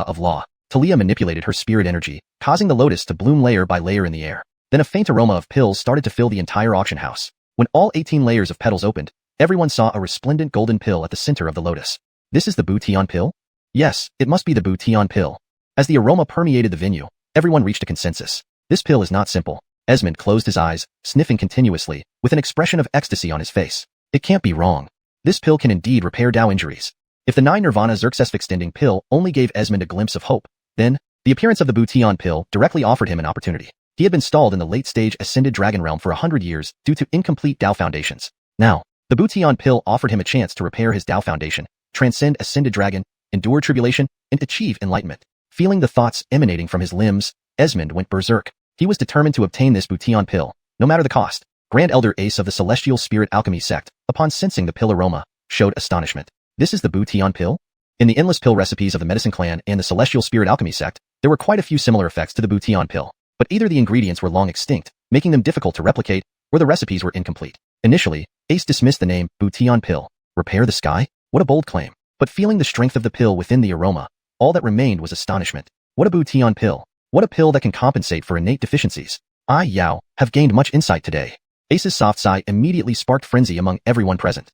S1: of law. Talia manipulated her spirit energy, causing the lotus to bloom layer by layer in the air. Then a faint aroma of pills started to fill the entire auction house. When all 18 layers of petals opened, everyone saw a resplendent golden pill at the center of the lotus. This is the Butian pill? Yes, it must be the Butian pill. As the aroma permeated the venue, everyone reached a consensus. This pill is not simple. Esmond closed his eyes, sniffing continuously, with an expression of ecstasy on his face. It can't be wrong. This pill can indeed repair Dao injuries. If the 9 Nirvana Xerxes extending pill only gave Esmond a glimpse of hope, then, the appearance of the Butian pill directly offered him an opportunity. He had been stalled in the late-stage Ascended Dragon Realm for 100 years due to incomplete Dao Foundations. Now, the Butian pill offered him a chance to repair his Dao Foundation, transcend Ascended Dragon, endure tribulation, and achieve enlightenment. Feeling the thoughts emanating from his limbs, Esmond went berserk. He was determined to obtain this Butian pill, no matter the cost. Grand Elder Ace of the Celestial Spirit Alchemy Sect, upon sensing the pill aroma, showed astonishment. This is the Butian pill? In the endless pill recipes of the Medicine Clan and the Celestial Spirit Alchemy Sect, there were quite a few similar effects to the Butian pill, but either the ingredients were long extinct, making them difficult to replicate, or the recipes were incomplete. Initially, Ace dismissed the name Butian pill. Repair the sky? What a bold claim. But feeling the strength of the pill within the aroma, all that remained was astonishment. What a Butian pill. What a pill that can compensate for innate deficiencies. I, Yao, have gained much insight today. Ace's soft sigh immediately sparked frenzy among everyone present.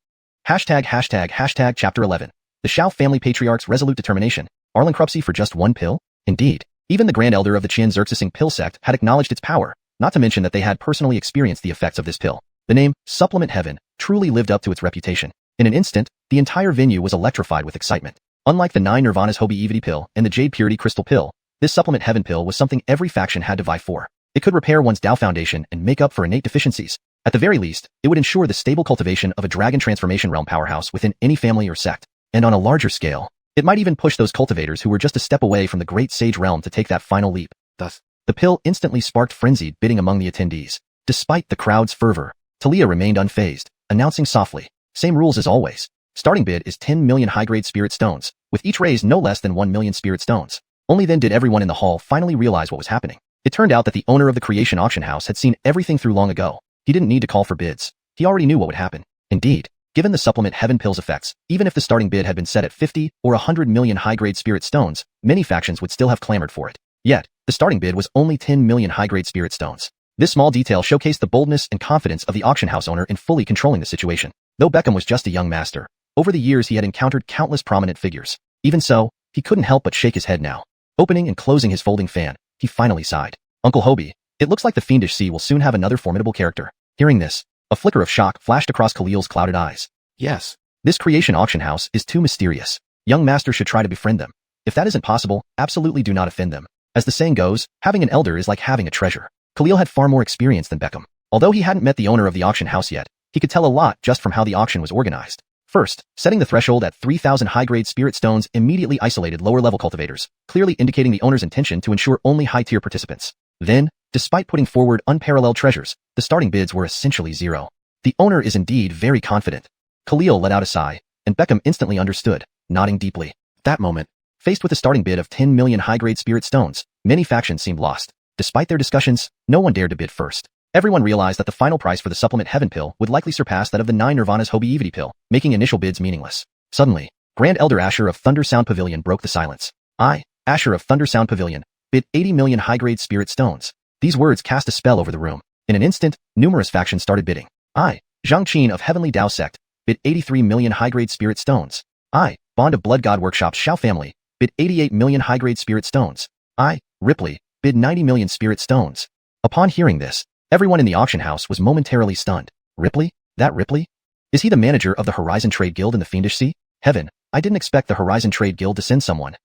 S1: Hashtag Chapter 11. The Xiao family patriarch's resolute determination. Arlenkrupsy for just one pill? Indeed. Even the Grand Elder of the Qian Xerxesing pill sect had acknowledged its power, not to mention that they had personally experienced the effects of this pill. The name, Supplement Heaven, truly lived up to its reputation. In an instant, the entire venue was electrified with excitement. Unlike the 9 Nirvanas Hobi Evity pill and the Jade Purity Crystal pill, this Supplement Heaven pill was something every faction had to vie for. It could repair one's Dao Foundation and make up for innate deficiencies. At the very least, it would ensure the stable cultivation of a Dragon Transformation Realm powerhouse within any family or sect. And on a larger scale, it might even push those cultivators who were just a step away from the Great Sage Realm to take that final leap. Thus, the pill instantly sparked frenzied bidding among the attendees. Despite the crowd's fervor, Talia remained unfazed, announcing softly, same rules as always. Starting bid is 10 million high-grade spirit stones, with each raised no less than 1 million spirit stones. Only then did everyone in the hall finally realize what was happening. It turned out that the owner of the Creation Auction House had seen everything through long ago. He didn't need to call for bids. He already knew what would happen. Indeed, given the Supplement Heaven pill's effects, even if the starting bid had been set at 50 or 100 million high-grade spirit stones, many factions would still have clamored for it. Yet, the starting bid was only 10 million high-grade spirit stones. This small detail showcased the boldness and confidence of the auction house owner in fully controlling the situation. Though Beckham was just a young master, over the years he had encountered countless prominent figures. Even so, he couldn't help but shake his head now. Opening and closing his folding fan, he finally sighed. Uncle Hobie, it looks like the Fiendish Sea will soon have another formidable character. Hearing this, a flicker of shock flashed across Khalil's clouded eyes. Yes. This Creation Auction House is too mysterious. Young master should try to befriend them. If that isn't possible, absolutely do not offend them. As the saying goes, having an elder is like having a treasure. Khalil had far more experience than Beckham. Although he hadn't met the owner of the auction house yet, he could tell a lot just from how the auction was organized. First, setting the threshold at 3,000 high-grade spirit stones immediately isolated lower-level cultivators, clearly indicating the owner's intention to ensure only high-tier participants. Then, despite putting forward unparalleled treasures, the starting bids were essentially zero. The owner is indeed very confident. Khalil let out a sigh, and Beckham instantly understood, nodding deeply. At that moment, faced with a starting bid of 10 million high-grade spirit stones, many factions seemed lost. Despite their discussions, no one dared to bid first. Everyone realized that the final price for the Supplement Heaven pill would likely surpass that of the 9 Nirvanas Hobi Evity pill, making initial bids meaningless. Suddenly, Grand Elder Asher of Thunder Sound Pavilion broke the silence. I, Asher of Thunder Sound Pavilion, bid 80 million high-grade spirit stones. These words cast a spell over the room. In an instant, numerous factions started bidding. I, Zhang Qin of Heavenly Dao Sect, bid 83 million high-grade spirit stones. I, Bond of Blood God Workshop's Xiao family, bid 88 million high-grade spirit stones. I, Ripley, bid 90 million spirit stones. Upon hearing this, everyone in the auction house was momentarily stunned. Ripley? That Ripley? Is he the manager of the Horizon Trade Guild in the Fiendish Sea? Heaven, I didn't expect the Horizon Trade Guild to send someone.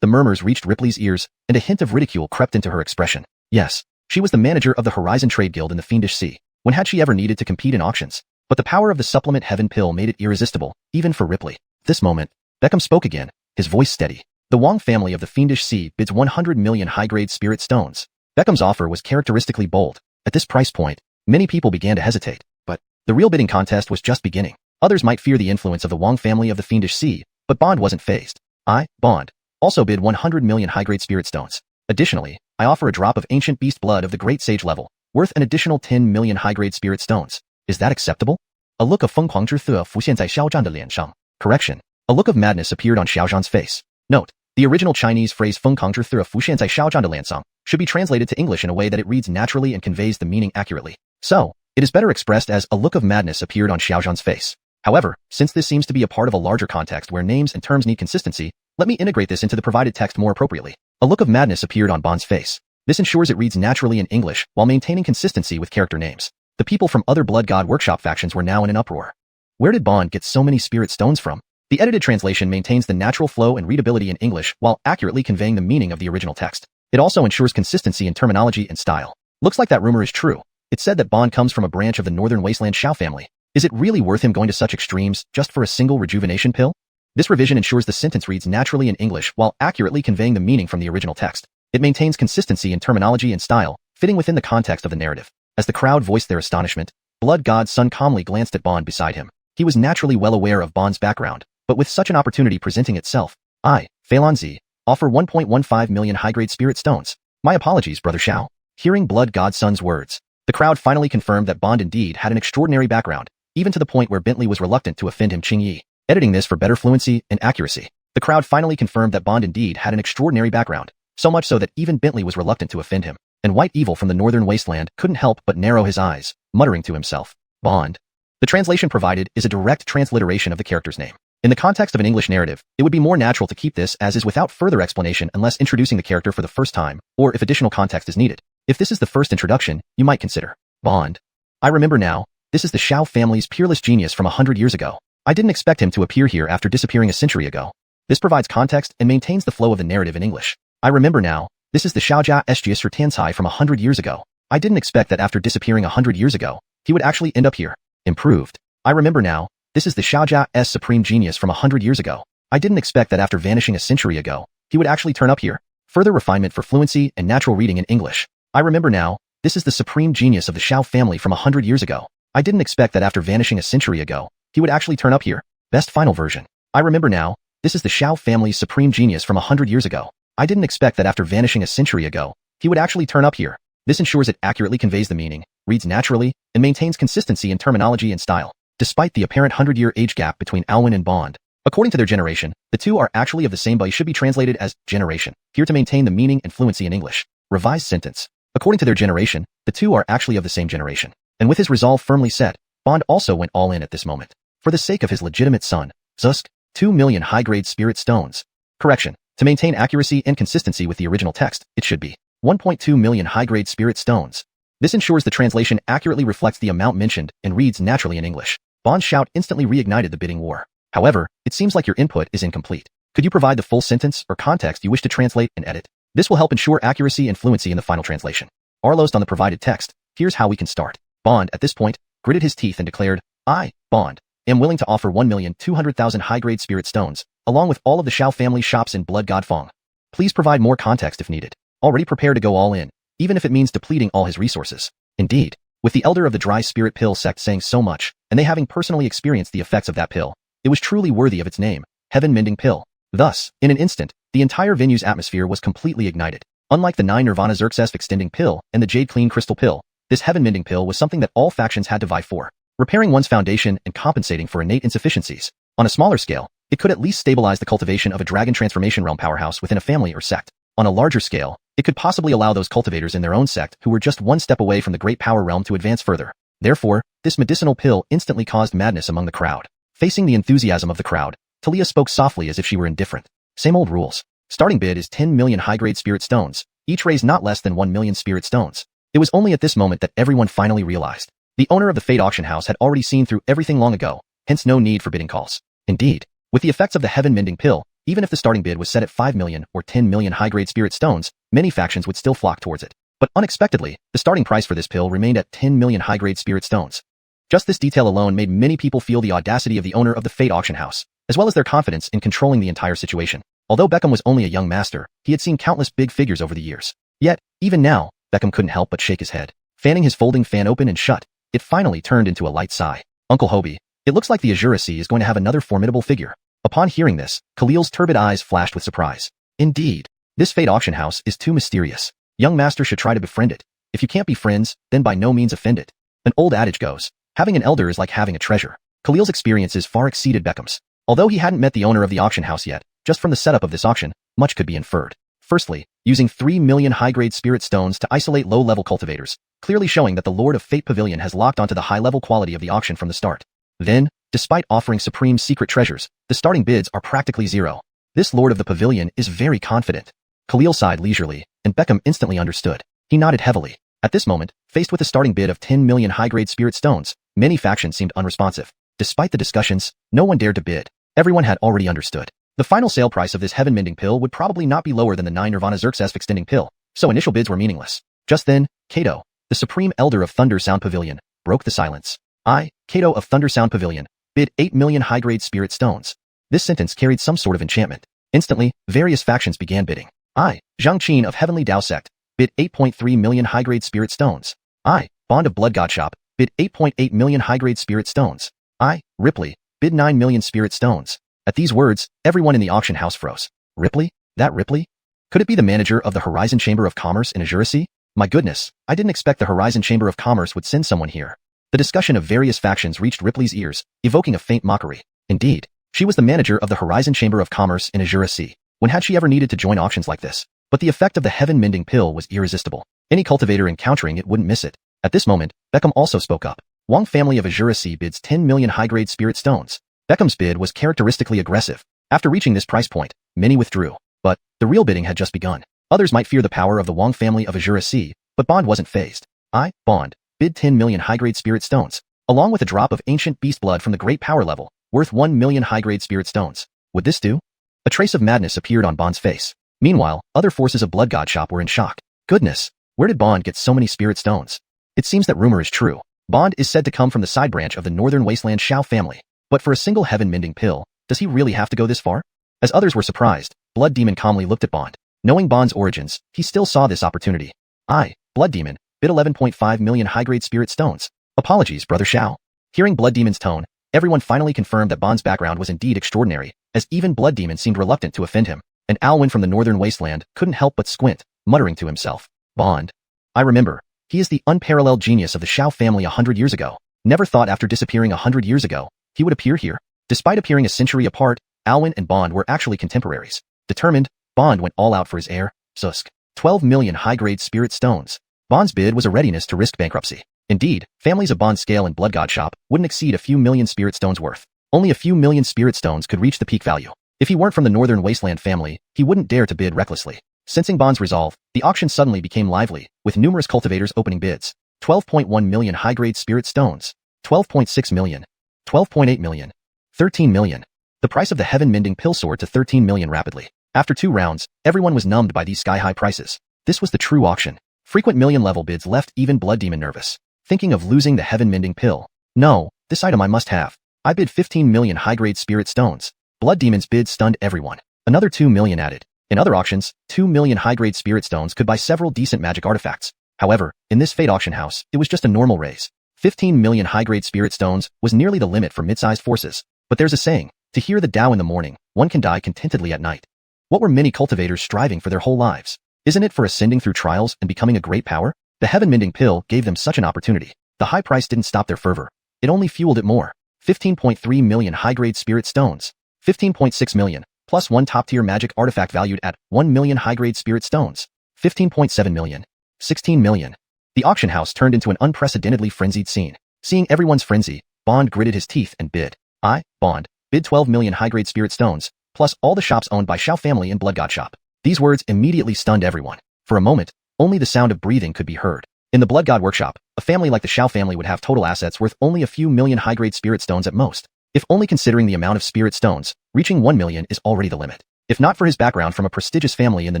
S1: The murmurs reached Ripley's ears, and a hint of ridicule crept into her expression. Yes, she was the manager of the Horizon Trade Guild in the Fiendish Sea. When had she ever needed to compete in auctions? But the power of the supplement Heaven pill made it irresistible, even for Ripley. At this moment, Beckham spoke again, his voice steady. The Wong family of the Fiendish Sea bids 100 million high-grade spirit stones. Beckham's offer was characteristically bold. At this price point, many people began to hesitate. But the real bidding contest was just beginning. Others might fear the influence of the Wong family of the Fiendish Sea, but Bond wasn't fazed. I, Bond, also bid 100 million high-grade spirit stones. Additionally, I offer a drop of ancient beast blood of the Great Sage level, worth an additional 10 million high-grade spirit stones. Is that acceptable? A look of 疯狂之色浮现在肖战的脸上. Correction. A look of madness appeared on Xiao Zhan's face. Note, the original Chinese phrase 疯狂之色浮现在肖战的脸上 should be translated to English in a way that it reads naturally and conveys the meaning accurately. So, it is better expressed as a look of madness appeared on Xiao Zhan's face. However, since this seems to be a part of a larger context where names and terms need consistency, let me integrate this into the provided text more appropriately. A look of madness appeared on Bond's face. This ensures it reads naturally in English while maintaining consistency with character names. The people from other Blood God Workshop factions were now in an uproar. Where did Bond get so many spirit stones from? The edited translation maintains the natural flow and readability in English while accurately conveying the meaning of the original text. It also ensures consistency in terminology and style. Looks like that rumor is true. It said that Bond comes from a branch of the Northern Wasteland Xiao family. Is it really worth him going to such extremes just for a single rejuvenation pill? This revision ensures the sentence reads naturally in English while accurately conveying the meaning from the original text. It maintains consistency in terminology and style, fitting within the context of the narrative. As the crowd voiced their astonishment, Blood God's son calmly glanced at Bond beside him. He was naturally well aware of Bond's background, but with such an opportunity presenting itself, I, Feilong Zi, offer 1.15 million high-grade spirit stones. My apologies, Brother Xiao. Hearing Blood God's son's words, the crowd finally confirmed that Bond indeed had an extraordinary background, even to the point where Bentley was reluctant to offend him. Qing Yi. Editing this for better fluency and accuracy. The crowd finally confirmed that Bond indeed had an extraordinary background, so much so that even Bentley was reluctant to offend him. And White Evil from the Northern Wasteland couldn't help but narrow his eyes, muttering to himself, Bond. The translation provided is a direct transliteration of the character's name. In the context of an English narrative, it would be more natural to keep this as is without further explanation unless introducing the character for the first time, or if additional context is needed. If this is the first introduction, you might consider, Bond. I remember now, this is the Xiao family's peerless genius from 100 years ago. I didn't expect him to appear here after disappearing a century ago. This provides context and maintains the flow of the narrative in English. I remember now, this is the Xiaojia Sgs Tansai from 100 years ago. I didn't expect that after disappearing 100 years ago, he would actually end up here. Improved. I remember now, this is the Xiaojia S Supreme Genius from 100 years ago. I didn't expect that after vanishing a century ago, he would actually turn up here. Further refinement for fluency and natural reading in English. I remember now, this is the Supreme Genius of the Xiao family from 100 years ago. I didn't expect that after vanishing a century ago, he would actually turn up here. Best final version. I remember now, this is the Xiao family's Supreme Genius from 100 years ago. I didn't expect that after vanishing a century ago, he would actually turn up here. This ensures it accurately conveys the meaning, reads naturally, and maintains consistency in terminology and style, despite the apparent 100-year age gap between Alwyn and Bond. According to their generation, the two are actually of the same but should be translated as generation, here to maintain the meaning and fluency in English. Revised sentence. According to their generation, the two are actually of the same generation. And with his resolve firmly set, Bond also went all in at this moment. For the sake of his legitimate son, Zusk, 2 million high-grade spirit stones. Correction. To maintain accuracy and consistency with the original text, it should be 1.2 million high-grade spirit stones. This ensures the translation accurately reflects the amount mentioned and reads naturally in English. Bond's shout instantly reignited the bidding war. However, it seems like your input is incomplete. Could you provide the full sentence or context you wish to translate and edit? This will help ensure accuracy and fluency in the final translation. Arlost on the provided text. Here's how we can start. Bond, at this point, gritted his teeth and declared, I, Bond, am willing to offer 1,200,000 high-grade spirit stones, along with all of the Xiao family shops in Blood God Fong. Please provide more context if needed. Already prepared to go all in, even if it means depleting all his resources. Indeed, with the elder of the Dry Spirit Pill sect saying so much, and they having personally experienced the effects of that pill, it was truly worthy of its name, Heaven-Mending Pill. Thus, in an instant, the entire venue's atmosphere was completely ignited. Unlike the 9 Nirvana Xerxes Extending Pill and the Jade Clean Crystal Pill, this Heaven-Mending Pill was something that all factions had to vie for, repairing one's foundation and compensating for innate insufficiencies. On a smaller scale, it could at least stabilize the cultivation of a dragon transformation realm powerhouse within a family or sect. On a larger scale, it could possibly allow those cultivators in their own sect who were just one step away from the great power realm to advance further. Therefore, this medicinal pill instantly caused madness among the crowd. Facing the enthusiasm of the crowd, Talia spoke softly as if she were indifferent. Same old rules. Starting bid is 10 million high-grade spirit stones, each raise not less than 1 million spirit stones. It was only at this moment that everyone finally realized. The owner of the Fate Auction House had already seen through everything long ago. hence no need for bidding calls. Indeed, with the effects of the heaven-mending pill, even if the starting bid was set at 5 million or 10 million high-grade spirit stones, many factions would still flock towards it. But unexpectedly, the starting price for this pill remained at 10 million high-grade spirit stones. Just this detail alone made many people feel the audacity of the owner of the Fate auction house, as well as their confidence in controlling the entire situation. Although Beckham was only a young master, he had seen countless big figures over the years. Yet, even now, Beckham couldn't help but shake his head. Fanning his folding fan open and shut, it finally turned into a light sigh. Uncle Hobie, it looks like the Xianxia is going to have another formidable figure. Upon hearing this, Khalil's turbid eyes flashed with surprise. Indeed, this Fate auction house is too mysterious. Young master should try to befriend it. If you can't be friends, then by no means offend it. An old adage goes, having an elder is like having a treasure. Khalil's experiences far exceeded Beckham's. Although he hadn't met the owner of the auction house yet, just from the setup of this auction, much could be inferred. Firstly, using 3 million high-grade spirit stones to isolate low-level cultivators, clearly showing that the Lord of Fate Pavilion has locked onto the high-level quality of the auction from the start. Then, despite offering supreme secret treasures, the starting bids are practically zero. This Lord of the Pavilion is very confident. Khalil sighed leisurely, and Beckham instantly understood. He nodded heavily. At this moment, faced with a starting bid of 10 million high-grade spirit stones, many factions seemed unresponsive. Despite the discussions, no one dared to bid. Everyone had already understood. The final sale price of this heaven-mending pill would probably not be lower than the 9 Nirvana Xerxes extending pill, so initial bids were meaningless. Just then, Kato, the supreme elder of Thunder Sound Pavilion, broke the silence. I, Kato of Thunder Sound Pavilion, bid 8 million high-grade spirit stones. This sentence carried some sort of enchantment. Instantly, various factions began bidding. I, Zhang Qin of Heavenly Dao Sect, bid 8.3 million high-grade spirit stones. I, Bond of Blood God Shop, bid 8.8 million high-grade spirit stones. I, Ripley, bid 9 million spirit stones. At these words, everyone in the auction house froze. Ripley? That Ripley? Could it be the manager of the Horizon Chamber of Commerce in Xianxia? My goodness, I didn't expect the Horizon Chamber of Commerce would send someone here. The discussion of various factions reached Ripley's ears, evoking a faint mockery. Indeed, she was the manager of the Horizon Chamber of Commerce in Xianxia. When had she ever needed to join auctions like this? But the effect of the heaven-mending pill was irresistible. Any cultivator encountering it wouldn't miss it. At this moment, Beckham also spoke up. Wang family of Xianxia bids 10 million high-grade spirit stones. Beckham's bid was characteristically aggressive. After reaching this price point, many withdrew. But the real bidding had just begun. Others might fear the power of the Wang family of Xianxia, but Bond wasn't fazed. I, Bond, bid 10 million high-grade spirit stones, along with a drop of ancient beast blood from the great power level, worth 1 million high-grade spirit stones. Would this do? A trace of madness appeared on Bond's face. Meanwhile, other forces of Blood God Shop were in shock. Goodness, where did Bond get so many spirit stones? It seems that rumor is true. Bond is said to come from the side branch of the Northern Wasteland Xiao family. But for a single heaven-mending pill, does he really have to go this far? As others were surprised, Blood Demon calmly looked at Bond. Knowing Bond's origins, he still saw this opportunity. I, Blood Demon, bid 11.5 million high-grade spirit stones. Apologies, Brother Xiao. Hearing Blood Demon's tone, everyone finally confirmed that Bond's background was indeed extraordinary, as even Blood Demon seemed reluctant to offend him. And Alwyn from the Northern Wasteland couldn't help but squint, muttering to himself. Bond. I remember. He is the unparalleled genius of the Xiao family 100 years ago. Never thought after disappearing 100 years ago, he would appear here. Despite appearing a century apart, Alwyn and Bond were actually contemporaries. Determined, Bond went all out for his heir, Susk. 12 million high-grade spirit stones. Bond's bid was a readiness to risk bankruptcy. Indeed, families of Bond's scale and Blood God Shop wouldn't exceed a few million spirit stones worth. Only a few million spirit stones could reach the peak value. If he weren't from the Northern Wasteland family, he wouldn't dare to bid recklessly. Sensing Bond's resolve, the auction suddenly became lively, with numerous cultivators opening bids. 12.1 million high-grade spirit stones. 12.6 million. 12.8 million. 13 million. The price of the heaven-mending pill soared to 13 million rapidly. After 2 rounds, everyone was numbed by these sky-high prices. This was the true auction. Frequent million-level bids left even Blood Demon nervous. Thinking of losing the heaven-mending pill. No, this item I must have. I bid 15 million high-grade spirit stones. Blood Demon's bid stunned everyone. Another 2 million added. In other auctions, 2 million high-grade spirit stones could buy several decent magic artifacts. However, in this Fate auction house, it was just a normal raise. 15 million high-grade spirit stones was nearly the limit for mid-sized forces. But there's a saying, to hear the Tao in the morning, one can die contentedly at night. What were many cultivators striving for their whole lives? Isn't it for ascending through trials and becoming a great power? The heaven-mending pill gave them such an opportunity. The high price didn't stop their fervor. It only fueled it more. 15.3 million high-grade spirit stones. 15.6 million, plus 1 top-tier magic artifact valued at 1 million high-grade spirit stones. 15.7 million. 16 million. The auction house turned into an unprecedentedly frenzied scene. Seeing everyone's frenzy, Bond gritted his teeth and bid. I, Bond, bid 12 million high-grade spirit stones, plus all the shops owned by Xiao family and Blood God Shop. These words immediately stunned everyone. For a moment, only the sound of breathing could be heard. In the Blood God workshop, a family like the Xiao family would have total assets worth only a few million high-grade spirit stones at most. If only considering the amount of spirit stones, reaching 1 million is already the limit. If not for his background from a prestigious family in the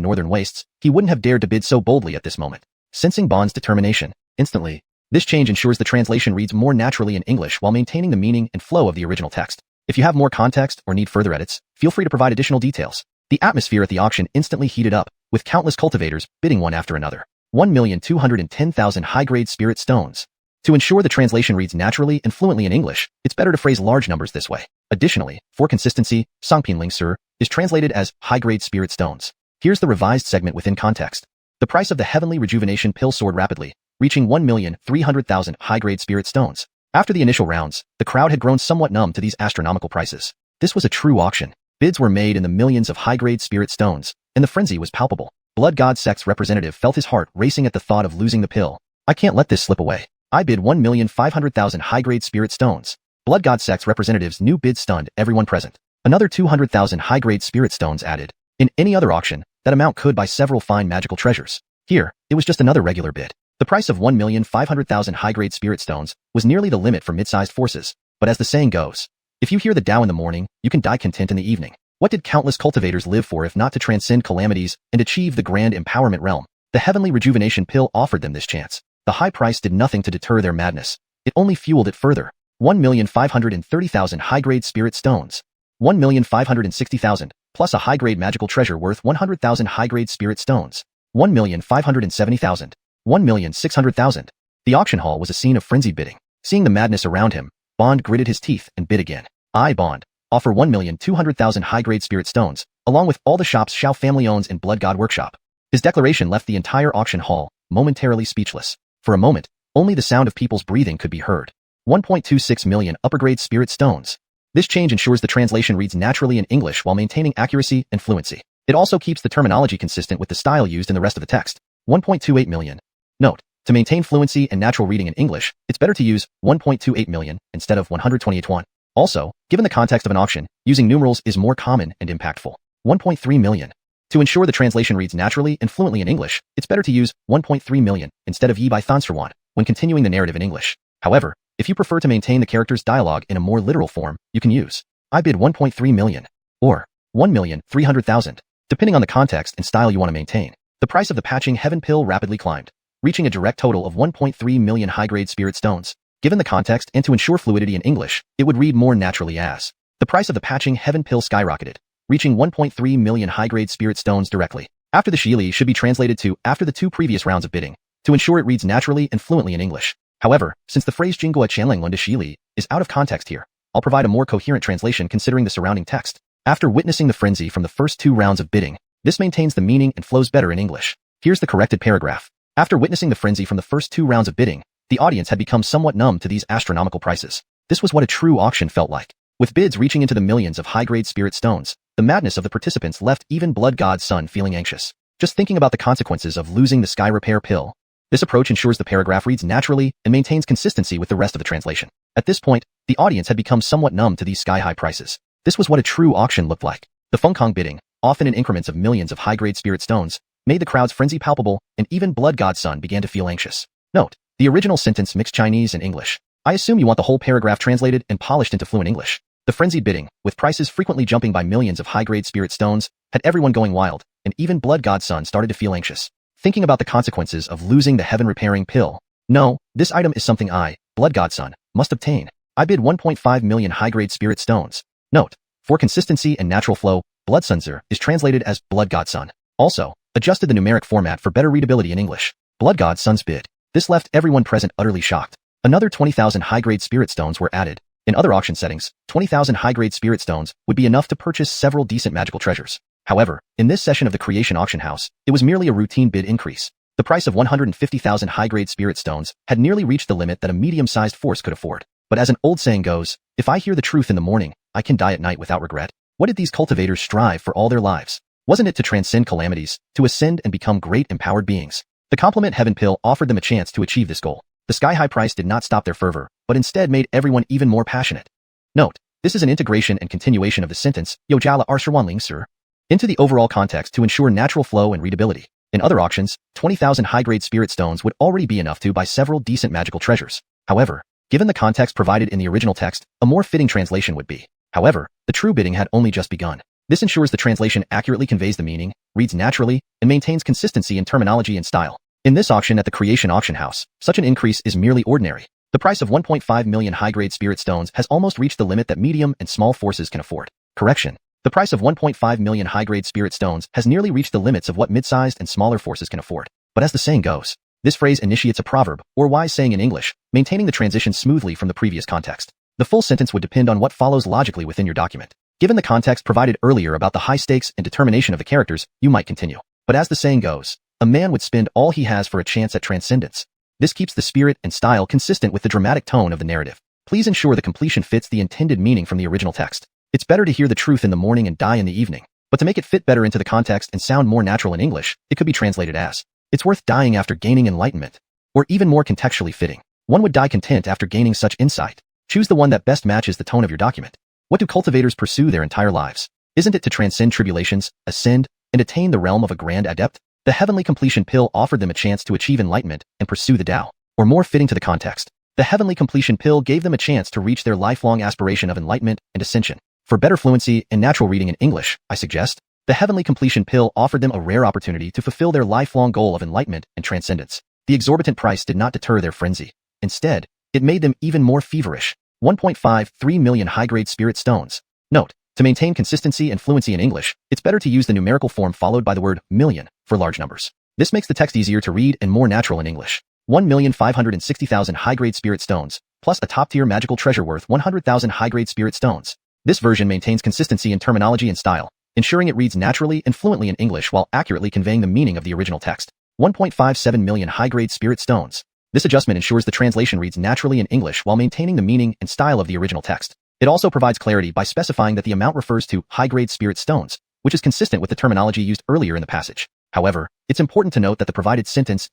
S1: northern wastes, he wouldn't have dared to bid so boldly at this moment. Sensing Bond's determination, instantly, this change ensures the translation reads more naturally in English while maintaining the meaning and flow of the original text. If you have more context or need further edits, feel free to provide additional details. The atmosphere at the auction instantly heated up, with countless cultivators bidding one after another. 1,210,000 high-grade spirit stones. To ensure the translation reads naturally and fluently in English, it's better to phrase large numbers this way. Additionally, for consistency, Songpinling Sir is translated as high-grade spirit stones. Here's the revised segment within context. The price of the heavenly rejuvenation pill soared rapidly, reaching 1,300,000 high-grade spirit stones. After the initial rounds, the crowd had grown somewhat numb to these astronomical prices. This was a true auction. Bids were made in the millions of high-grade spirit stones, and the frenzy was palpable. Blood God Sect's representative felt his heart racing at the thought of losing the pill. I can't let this slip away. I bid 1,500,000 high-grade spirit stones. Blood God Sect's representative's new bid stunned everyone present. Another 200,000 high-grade spirit stones added. In any other auction, that amount could buy several fine magical treasures. Here, it was just another regular bid. The price of 1,500,000 high-grade spirit stones was nearly the limit for mid-sized forces. But as the saying goes, if you hear the Tao in the morning, you can die content in the evening. What did countless cultivators live for if not to transcend calamities and achieve the grand empowerment realm? The heavenly rejuvenation pill offered them this chance. The high price did nothing to deter their madness. It only fueled it further. 1,530,000 high-grade spirit stones. 1,560,000, plus a high-grade magical treasure worth 100,000 high-grade spirit stones. 1,570,000. 1,600,000. The auction hall was a scene of frenzied bidding. Seeing the madness around him, Bond gritted his teeth and bid again. I, Bond, offer 1,200,000 high-grade spirit stones, along with all the shops Xiao family owns in Blood God Workshop. His declaration left the entire auction hall momentarily speechless. For a moment, only the sound of people's breathing could be heard. 1.26 million upper-grade spirit stones. This change ensures the translation reads naturally in English while maintaining accuracy and fluency. It also keeps the terminology consistent with the style used in the rest of the text. 1.28 million. Note, to maintain fluency and natural reading in English, it's better to use 1.28 million instead of 128 yuan. Also, given the context of an auction, using numerals is more common and impactful. 1.3 million. To ensure the translation reads naturally and fluently in English, it's better to use 1.3 million instead of yi by xuanhuan when continuing the narrative in English. However, if you prefer to maintain the character's dialogue in a more literal form, you can use I bid 1.3 million or 1,300,000, depending on the context and style you want to maintain. The price of the patching heaven pill rapidly climbed, reaching a direct total of 1.3 million high-grade spirit stones. Given the context and to ensure fluidity in English, it would read more naturally as the price of the patching heaven pill skyrocketed, reaching 1.3 million high-grade spirit stones directly. After the Shili should be translated to after the two previous rounds of bidding, to ensure it reads naturally and fluently in English. However, since the phrase Jinghua Qianlanglun de Shili is out of context here, I'll provide a more coherent translation considering the surrounding text. After witnessing the frenzy from the first two rounds of bidding, this maintains the meaning and flows better in English. Here's the corrected paragraph. After witnessing the frenzy from the first two rounds of bidding, the audience had become somewhat numb to these astronomical prices. This was what a true auction felt like. With bids reaching into the millions of high-grade spirit stones, the madness of the participants left even Blood God's son feeling anxious. Just thinking about the consequences of losing the Sky Repair pill. This approach ensures the paragraph reads naturally and maintains consistency with the rest of the translation. At this point, the audience had become somewhat numb to these sky-high prices. This was what a true auction looked like. The Fengkong bidding, often in increments of millions of high-grade spirit stones, made the crowd's frenzy palpable, and even Blood God's son began to feel anxious. Note, the original sentence mixed Chinese and English. I assume you want the whole paragraph translated and polished into fluent English. The frenzied bidding, with prices frequently jumping by millions of high-grade spirit stones, had everyone going wild, and even Blood God's son started to feel anxious. Thinking about the consequences of losing the heaven-repairing pill. No, this item is something I, Blood God's son, must obtain. I bid 1.5 million high-grade spirit stones. Note, for consistency and natural flow, Blood Sunzer is translated as Blood God's son. Also, adjusted the numeric format for better readability in English. Blood God's son's bid. This left everyone present utterly shocked. Another 20,000 high-grade spirit stones were added. In other auction settings, 20,000 high-grade spirit stones would be enough to purchase several decent magical treasures. However, in this session of the Creation Auction House, it was merely a routine bid increase. The price of 150,000 high-grade spirit stones had nearly reached the limit that a medium-sized force could afford. But as an old saying goes, if I hear the truth in the morning, I can die at night without regret. What did these cultivators strive for all their lives? Wasn't it to transcend calamities, to ascend and become great empowered beings? The Compliment Heaven Pill offered them a chance to achieve this goal. The sky-high price did not stop their fervor, but instead made everyone even more passionate. Note, this is an integration and continuation of the sentence, Yojala Xuanhuan Sir, into the overall context to ensure natural flow and readability. In other auctions, 20,000 high-grade spirit stones would already be enough to buy several decent magical treasures. However, Given the context provided in the original text, a more fitting translation would be. However, the true bidding had only just begun. This ensures the translation accurately conveys the meaning, reads naturally, and maintains consistency in terminology and style. In this auction at the Creation Auction House, such an increase is merely ordinary. The price of 1.5 million high-grade spirit stones has almost reached the limit that medium and small forces can afford. Correction. The price of 1.5 million high-grade spirit stones has nearly reached the limits of what mid-sized and smaller forces can afford. But as the saying goes, this phrase initiates a proverb, or wise saying in English, maintaining the transition smoothly from the previous context. The full sentence would depend on what follows logically within your document. Given the context provided earlier about the high stakes and determination of the characters, you might continue. But as the saying goes, a man would spend all he has for a chance at transcendence. This keeps the spirit and style consistent with the dramatic tone of the narrative. Please ensure the completion fits the intended meaning from the original text. It's better to hear the truth in the morning and die in the evening. But to make it fit better into the context and sound more natural in English, it could be translated as, it's worth dying after gaining enlightenment. Or even more contextually fitting, one would die content after gaining such insight. Choose the one that best matches the tone of your document. What do cultivators pursue their entire lives? Isn't it to transcend tribulations, ascend, and attain the realm of a grand adept? The heavenly completion pill offered them a chance to achieve enlightenment and pursue the Tao. Or more fitting to the context, the heavenly completion pill gave them a chance to reach their lifelong aspiration of enlightenment and ascension. For better fluency and natural reading in English, I suggest, the heavenly completion pill offered them a rare opportunity to fulfill their lifelong goal of enlightenment and transcendence. The exorbitant price did not deter their frenzy. Instead, it made them even more feverish. 1.53 million high-grade spirit stones. Note, to maintain consistency and fluency in English, it's better to use the numerical form followed by the word million for large numbers. This makes the text easier to read and more natural in English. 1,560,000 high-grade spirit stones, plus a top-tier magical treasure worth 100,000 high-grade spirit stones. This version maintains consistency in terminology and style, ensuring it reads naturally and fluently in English while accurately conveying the meaning of the original text. 1.57 million high-grade spirit stones. This adjustment ensures the translation reads naturally in English while maintaining the meaning and style of the original text. It also provides clarity by specifying that the amount refers to high-grade spirit stones, which is consistent with the terminology used earlier in the passage. However, it's important to note that the provided sentence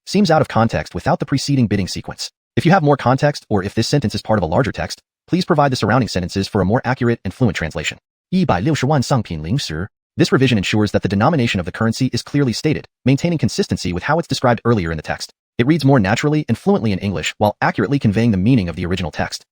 S1: seems out of context without the preceding bidding sequence. If you have more context or if this sentence is part of a larger text, please provide the surrounding sentences for a more accurate and fluent translation. 160万上品零食. This revision ensures that the denomination of the currency is clearly stated, maintaining consistency with how it's described earlier in the text. It reads more naturally and fluently in English while accurately conveying the meaning of the original text.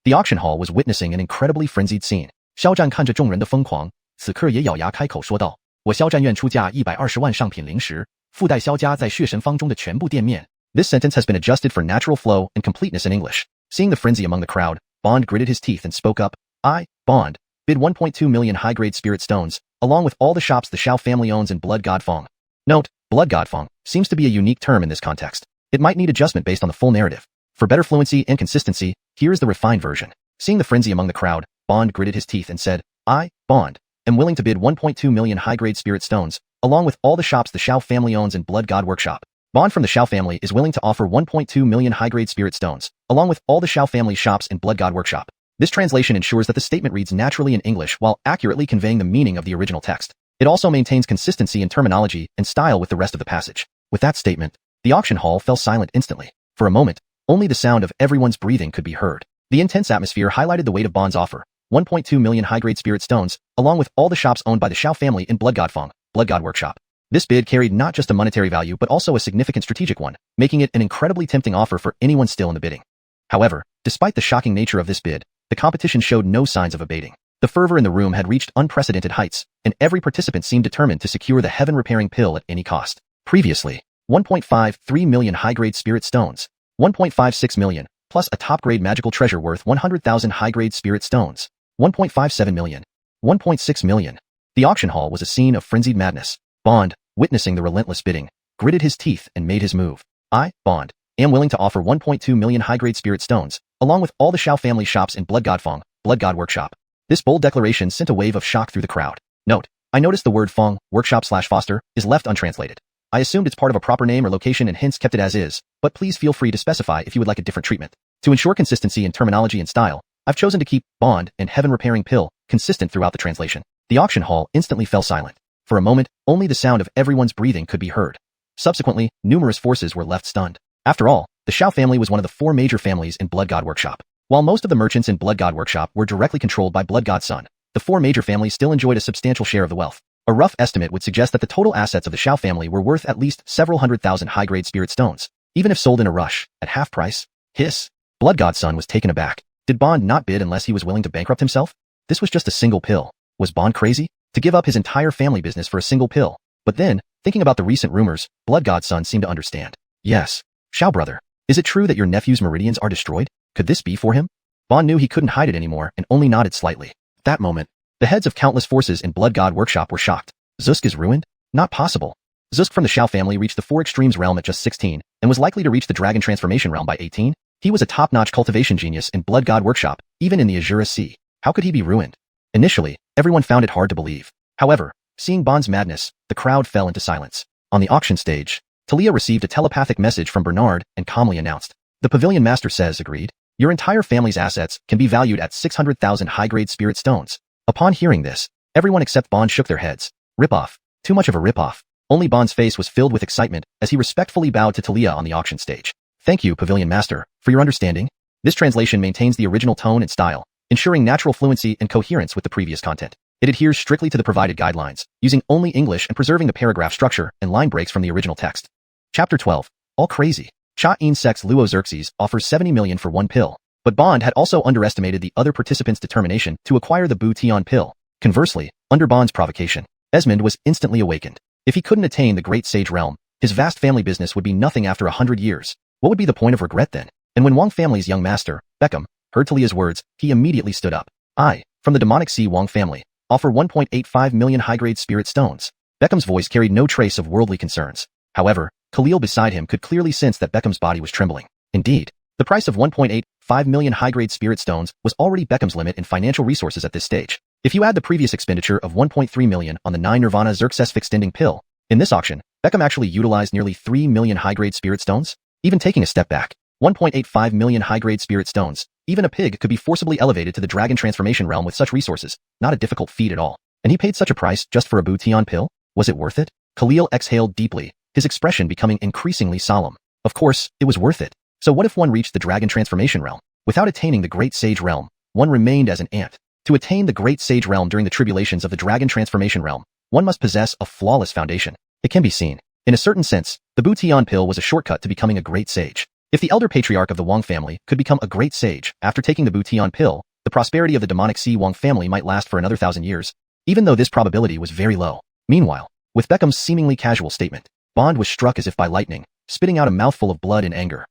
S1: The auction hall was witnessing an incredibly frenzied scene. 肖战看着众人的疯狂，此刻也咬牙开口说道：“我肖战愿出价120万上品零食，附带肖家在血神方中的全部店面。” This sentence has been adjusted for natural flow and completeness in English. Seeing the frenzy among the crowd, Bond gritted his teeth and spoke up. I, Bond, bid 1.2 million high-grade spirit stones, along with all the shops the Xiao family owns in Blood God Fong. Note, Blood God Fong seems to be a unique term in this context. It might need adjustment based on the full narrative. For better fluency and consistency, here is the refined version. Seeing the frenzy among the crowd, Bond gritted his teeth and said, I, Bond, am willing to bid 1.2 million high-grade spirit stones, along with all the shops the Xiao family owns in Blood God Workshop. Bond from the Xiao family is willing to offer 1.2 million high-grade spirit stones, along with all the Xiao family shops in Blood God Workshop. This translation ensures that the statement reads naturally in English while accurately conveying the meaning of the original text. It also maintains consistency in terminology and style with the rest of the passage. With that statement, the auction hall fell silent instantly. For a moment, only the sound of everyone's breathing could be heard. The intense atmosphere highlighted the weight of Bond's offer, 1.2 million high-grade spirit stones, along with all the shops owned by the Xiao family in Blood God Fong, Blood God Workshop. This bid carried not just a monetary value but also a significant strategic one, making it an incredibly tempting offer for anyone still in the bidding. However, despite the shocking nature of this bid, the competition showed no signs of abating. The fervor in the room had reached unprecedented heights, and every participant seemed determined to secure the heaven-repairing pill at any cost. Previously, 1.53 million high-grade spirit stones, 1.56 million, plus a top-grade magical treasure worth 100,000 high-grade spirit stones, 1.57 million, 1.6 million. The auction hall was a scene of frenzied madness. Bond, witnessing the relentless bidding, gritted his teeth and made his move. I, Bond, am willing to offer 1.2 million high-grade spirit stones, along with all the Xiao family shops in Blood God Fong, Blood God Workshop. This bold declaration sent a wave of shock through the crowd. Note, I noticed the word Fong, Workshop/Foster, is left untranslated. I assumed it's part of a proper name or location and hence kept it as is, but please feel free to specify if you would like a different treatment. To ensure consistency in terminology and style, I've chosen to keep Bond and Heaven Repairing Pill consistent throughout the translation. The auction hall instantly fell silent. For a moment, only the sound of everyone's breathing could be heard. Subsequently, numerous forces were left stunned. After all, the Xiao family was one of the 4 major families in Blood God Workshop. While most of the merchants in Blood God Workshop were directly controlled by Blood God's son, the 4 major families still enjoyed a substantial share of the wealth. A rough estimate would suggest that the total assets of the Xiao family were worth at least several 100,000 high-grade spirit stones, even if sold in a rush, at half price. Hiss. Blood Godson was taken aback. Did Bond not bid unless he was willing to bankrupt himself? This was just a single pill. Was Bond crazy? To give up his entire family business for a single pill? But then, thinking about the recent rumors, Blood Godson seemed to understand. Yes. Xiao brother, is it true that your nephew's meridians are destroyed? Could this be for him? Bond knew he couldn't hide it anymore and only nodded slightly. At that moment, the heads of countless forces in Blood God Workshop were shocked. Zusk is ruined? Not possible. Zusk from the Xiao family reached the Four Extremes realm at just 16 and was likely to reach the Dragon Transformation realm by 18. He was a top-notch cultivation genius in Blood God Workshop, even in the Azura Sea. How could he be ruined? Initially, everyone found it hard to believe. However, seeing Bond's madness, the crowd fell into silence. On the auction stage, Talia received a telepathic message from Bernard and calmly announced. The Pavilion Master says, agreed. Your entire family's assets can be valued at 600,000 high-grade spirit stones. Upon hearing this, everyone except Bond shook their heads. Rip-off. Too much of a rip-off. Only Bond's face was filled with excitement as he respectfully bowed to Talia on the auction stage. Thank you, Pavilion Master, for your understanding. This translation maintains the original tone and style, ensuring natural fluency and coherence with the previous content. It adheres strictly to the provided guidelines, using only English and preserving the paragraph structure and line breaks from the original text. Chapter 12. All crazy. Cha-In Sex Luo Xerxes offers 70 million for one pill, but Bond had also underestimated the other participants' determination to acquire the Bu Tian pill. Conversely, under Bond's provocation, Esmond was instantly awakened. If he couldn't attain the Great Sage Realm, his vast family business would be nothing after 100 years. What would be the point of regret then? And when Wang family's young master, Beckham, heard Talia's words, he immediately stood up. I, from the demonic sea Wang family, offer 1.85 million high-grade spirit stones. Beckham's voice carried no trace of worldly concerns. However, Khalil beside him could clearly sense that Beckham's body was trembling. Indeed, the price of 1.85 million high-grade spirit stones was already Beckham's limit in financial resources at this stage. If you add the previous expenditure of 1.3 million on the 9 Nirvana Xerxes fixed-ending pill, in this auction, Beckham actually utilized nearly 3 million high-grade spirit stones. Even taking a step back, 1.85 million high-grade spirit stones, even a pig could be forcibly elevated to the Dragon Transformation realm with such resources, not a difficult feat at all. And he paid such a price just for a Bu Tian pill? Was it worth it? Khalil exhaled deeply, his expression becoming increasingly solemn. Of course, it was worth it. So what if one reached the Dragon Transformation realm? Without attaining the Great Sage realm, one remained as an ant. To attain the Great Sage realm during the tribulations of the Dragon Transformation realm, one must possess a flawless foundation. It can be seen. In a certain sense, the Bu Tian pill was a shortcut to becoming a great sage. If the elder patriarch of the Wang family could become a great sage after taking the Bu Tian pill, the prosperity of the demonic sea Wang family might last for another 1,000 years, even though this probability was very low. Meanwhile, with Beckham's seemingly casual statement, Bond was struck as if by lightning, spitting out a mouthful of blood in anger.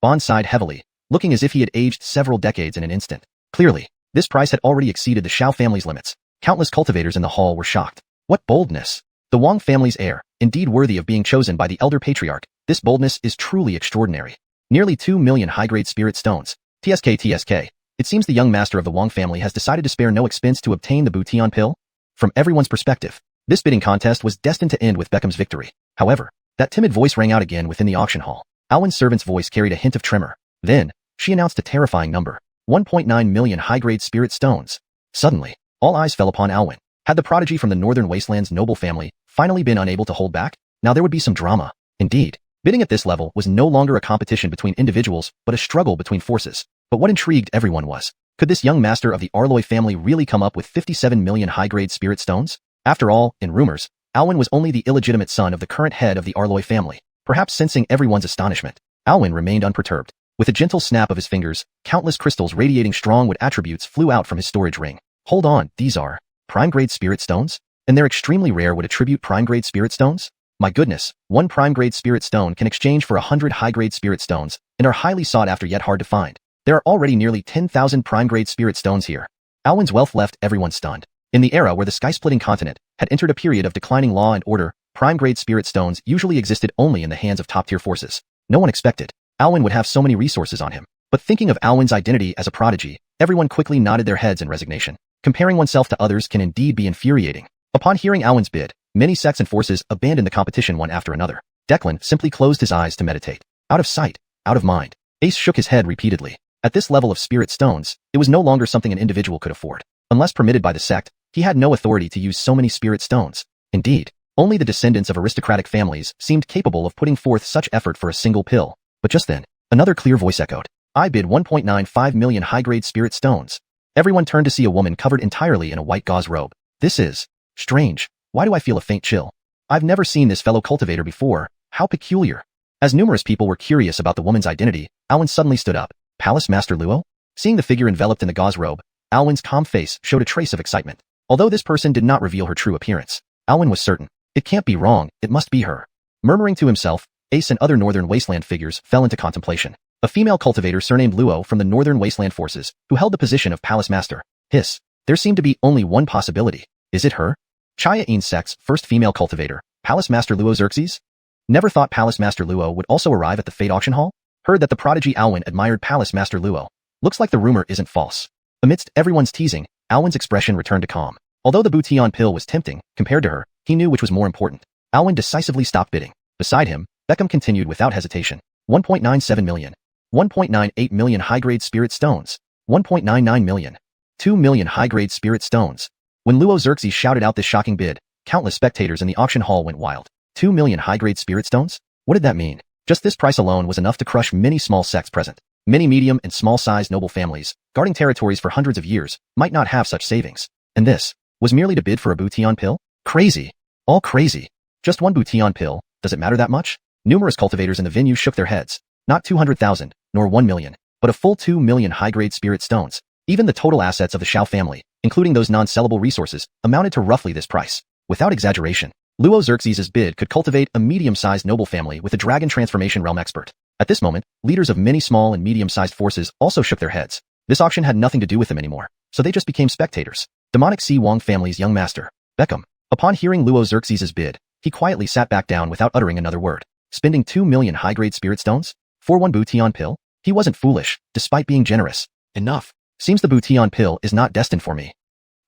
S1: Bond sighed heavily, looking as if he had aged several decades in an instant. Clearly, this price had already exceeded the Xiao family's limits. Countless cultivators in the hall were shocked. What boldness! The Wang family's heir, indeed worthy of being chosen by the elder patriarch. This boldness is truly extraordinary. Nearly 2 million high-grade spirit stones. TSK. It seems the young master of the Wang family has decided to spare no expense to obtain the Bu Tian pill. From everyone's perspective, this bidding contest was destined to end with Beckham's victory. However, that timid voice rang out again within the auction hall. Alwyn's servant's voice carried a hint of tremor. Then, she announced a terrifying number. 1.9 million high-grade spirit stones. Suddenly, all eyes fell upon Alwyn. Had the prodigy from the Northern Wasteland's noble family finally been unable to hold back? Now there would be some drama. Indeed, bidding at this level was no longer a competition between individuals, but a struggle between forces. But what intrigued everyone was, could this young master of the Arloy family really come up with 57 million high-grade spirit stones? After all, in rumors, Alwyn was only the illegitimate son of the current head of the Arloy family. Perhaps sensing everyone's astonishment, Alwyn remained unperturbed. With a gentle snap of his fingers, countless crystals radiating strong-wood attributes flew out from his storage ring. Hold on, these are prime-grade spirit stones? And they're extremely rare. Would attribute prime-grade spirit stones? My goodness, one prime-grade spirit stone can exchange for 100 high-grade spirit stones, and are highly sought after yet hard to find. There are already nearly 10,000 prime-grade spirit stones here. Alwyn's wealth left everyone stunned. In the era where the sky-splitting continent had entered a period of declining law and order, prime-grade spirit stones usually existed only in the hands of top-tier forces. No one expected Alwyn would have so many resources on him. But thinking of Alwyn's identity as a prodigy, everyone quickly nodded their heads in resignation. Comparing oneself to others can indeed be infuriating. Upon hearing Alwyn's bid, many sects and forces abandoned the competition one after another. Declan simply closed his eyes to meditate. Out of sight, out of mind. Ace shook his head repeatedly. At this level of spirit stones, it was no longer something an individual could afford. Unless permitted by the sect, he had no authority to use so many spirit stones. Indeed, only the descendants of aristocratic families seemed capable of putting forth such effort for a single pill. But just then, another clear voice echoed. I bid 1.95 million high-grade spirit stones. Everyone turned to see a woman covered entirely in a white gauze robe. This is strange. Why do I feel a faint chill? I've never seen this fellow cultivator before. How peculiar. As numerous people were curious about the woman's identity, Alwyn suddenly stood up. Palace Master Luo? Seeing the figure enveloped in the gauze robe, Alwyn's calm face showed a trace of excitement. Although this person did not reveal her true appearance, Alwyn was certain. It can't be wrong, it must be her. Murmuring to himself, Ace and other Northern Wasteland figures fell into contemplation. A female cultivator surnamed Luo from the Northern Wasteland forces, who held the position of Palace Master. Hiss. There seemed to be only one possibility. Is it her? Xianxia sect's first female cultivator, Palace Master Luo Xerxes? Never thought Palace Master Luo would also arrive at the Fate Auction Hall? Heard that the prodigy Alwyn admired Palace Master Luo. Looks like the rumor isn't false. Amidst everyone's teasing, Alwyn's expression returned to calm. Although the Bouillon pill was tempting, compared to her, he knew which was more important. Alwyn decisively stopped bidding. Beside him, Beckham continued without hesitation. 1.97 million. 1.98 million high-grade spirit stones. 1.99 million. 2 million high-grade spirit stones. When Luo Xerxes shouted out this shocking bid, countless spectators in the auction hall went wild. 2 million high-grade spirit stones? What did that mean? Just this price alone was enough to crush many small sects present. Many medium and small-sized noble families, guarding territories for hundreds of years, might not have such savings. And this was merely to bid for a Bouillon pill? Crazy. All crazy. Just one Bouillon pill, does it matter that much? Numerous cultivators in the venue shook their heads. Not 200,000, nor 1 million, but a full 2 million high-grade spirit stones. Even the total assets of the Xiao family, including those non-sellable resources, amounted to roughly this price. Without exaggeration, Luo Xerxes' bid could cultivate a medium-sized noble family with a dragon transformation realm expert. At this moment, leaders of many small and medium-sized forces also shook their heads. This auction had nothing to do with them anymore, so they just became spectators. Demonic Sea Wong family's young master, Beckham. Upon hearing Luo Xerxes' bid, he quietly sat back down without uttering another word. Spending 2 million high-grade spirit stones? For one Bouillon pill? He wasn't foolish, despite being generous. Enough. Seems the Bouillon pill is not destined for me.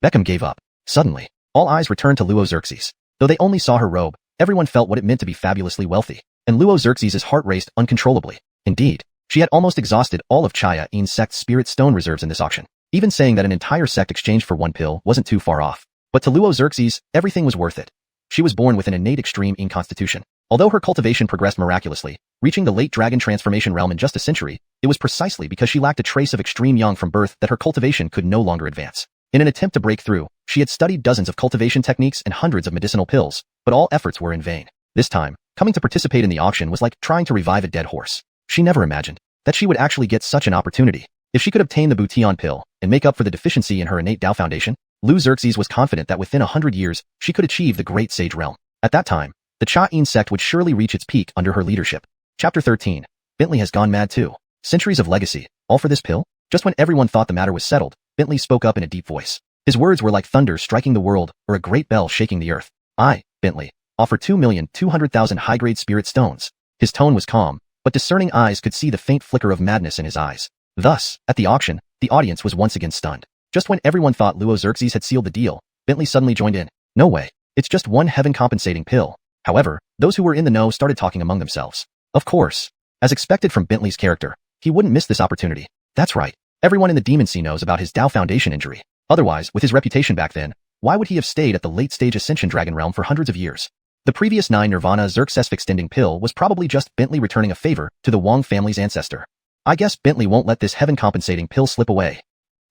S1: Beckham gave up. Suddenly, all eyes returned to Luo Xerxes. Though they only saw her robe, everyone felt what it meant to be fabulously wealthy. And Luo Xerxes' heart raced uncontrollably. Indeed, she had almost exhausted all of Xianxia sect's spirit stone reserves in this auction. Even saying that an entire sect exchanged for one pill wasn't too far off. But to Luo Xerxes, everything was worth it. She was born with an innate extreme Yin constitution. Although her cultivation progressed miraculously, reaching the late dragon transformation realm in just a century, it was precisely because she lacked a trace of extreme Yang from birth that her cultivation could no longer advance. In an attempt to break through, she had studied dozens of cultivation techniques and hundreds of medicinal pills, but all efforts were in vain. This time, coming to participate in the auction was like trying to revive a dead horse. She never imagined that she would actually get such an opportunity. If she could obtain the Bouillon pill and make up for the deficiency in her innate Tao foundation, Luo Xerxes was confident that within 100 years, she could achieve the Great Sage Realm. At that time, the Xianxia sect would surely reach its peak under her leadership. Chapter 13. Bentley has gone mad too. Centuries of legacy, all for this pill? Just when everyone thought the matter was settled, Bentley spoke up in a deep voice. His words were like thunder striking the world or a great bell shaking the earth. I, Bentley, offer 2,200,000 high-grade spirit stones. His tone was calm, but discerning eyes could see the faint flicker of madness in his eyes. Thus, at the auction, the audience was once again stunned. Just when everyone thought Luo Xerxes had sealed the deal, Bentley suddenly joined in. No way. It's just one heaven-compensating pill. However, those who were in the know started talking among themselves. Of course. As expected from Bentley's character, he wouldn't miss this opportunity. That's right. Everyone in the Demon Sea knows about his Tao Foundation injury. Otherwise, with his reputation back then, why would he have stayed at the late-stage Ascension Dragon Realm for hundreds of years? The previous 9 Nirvana Xerxes extending pill was probably just Bentley returning a favor to the Wong family's ancestor. I guess Bentley won't let this heaven-compensating pill slip away.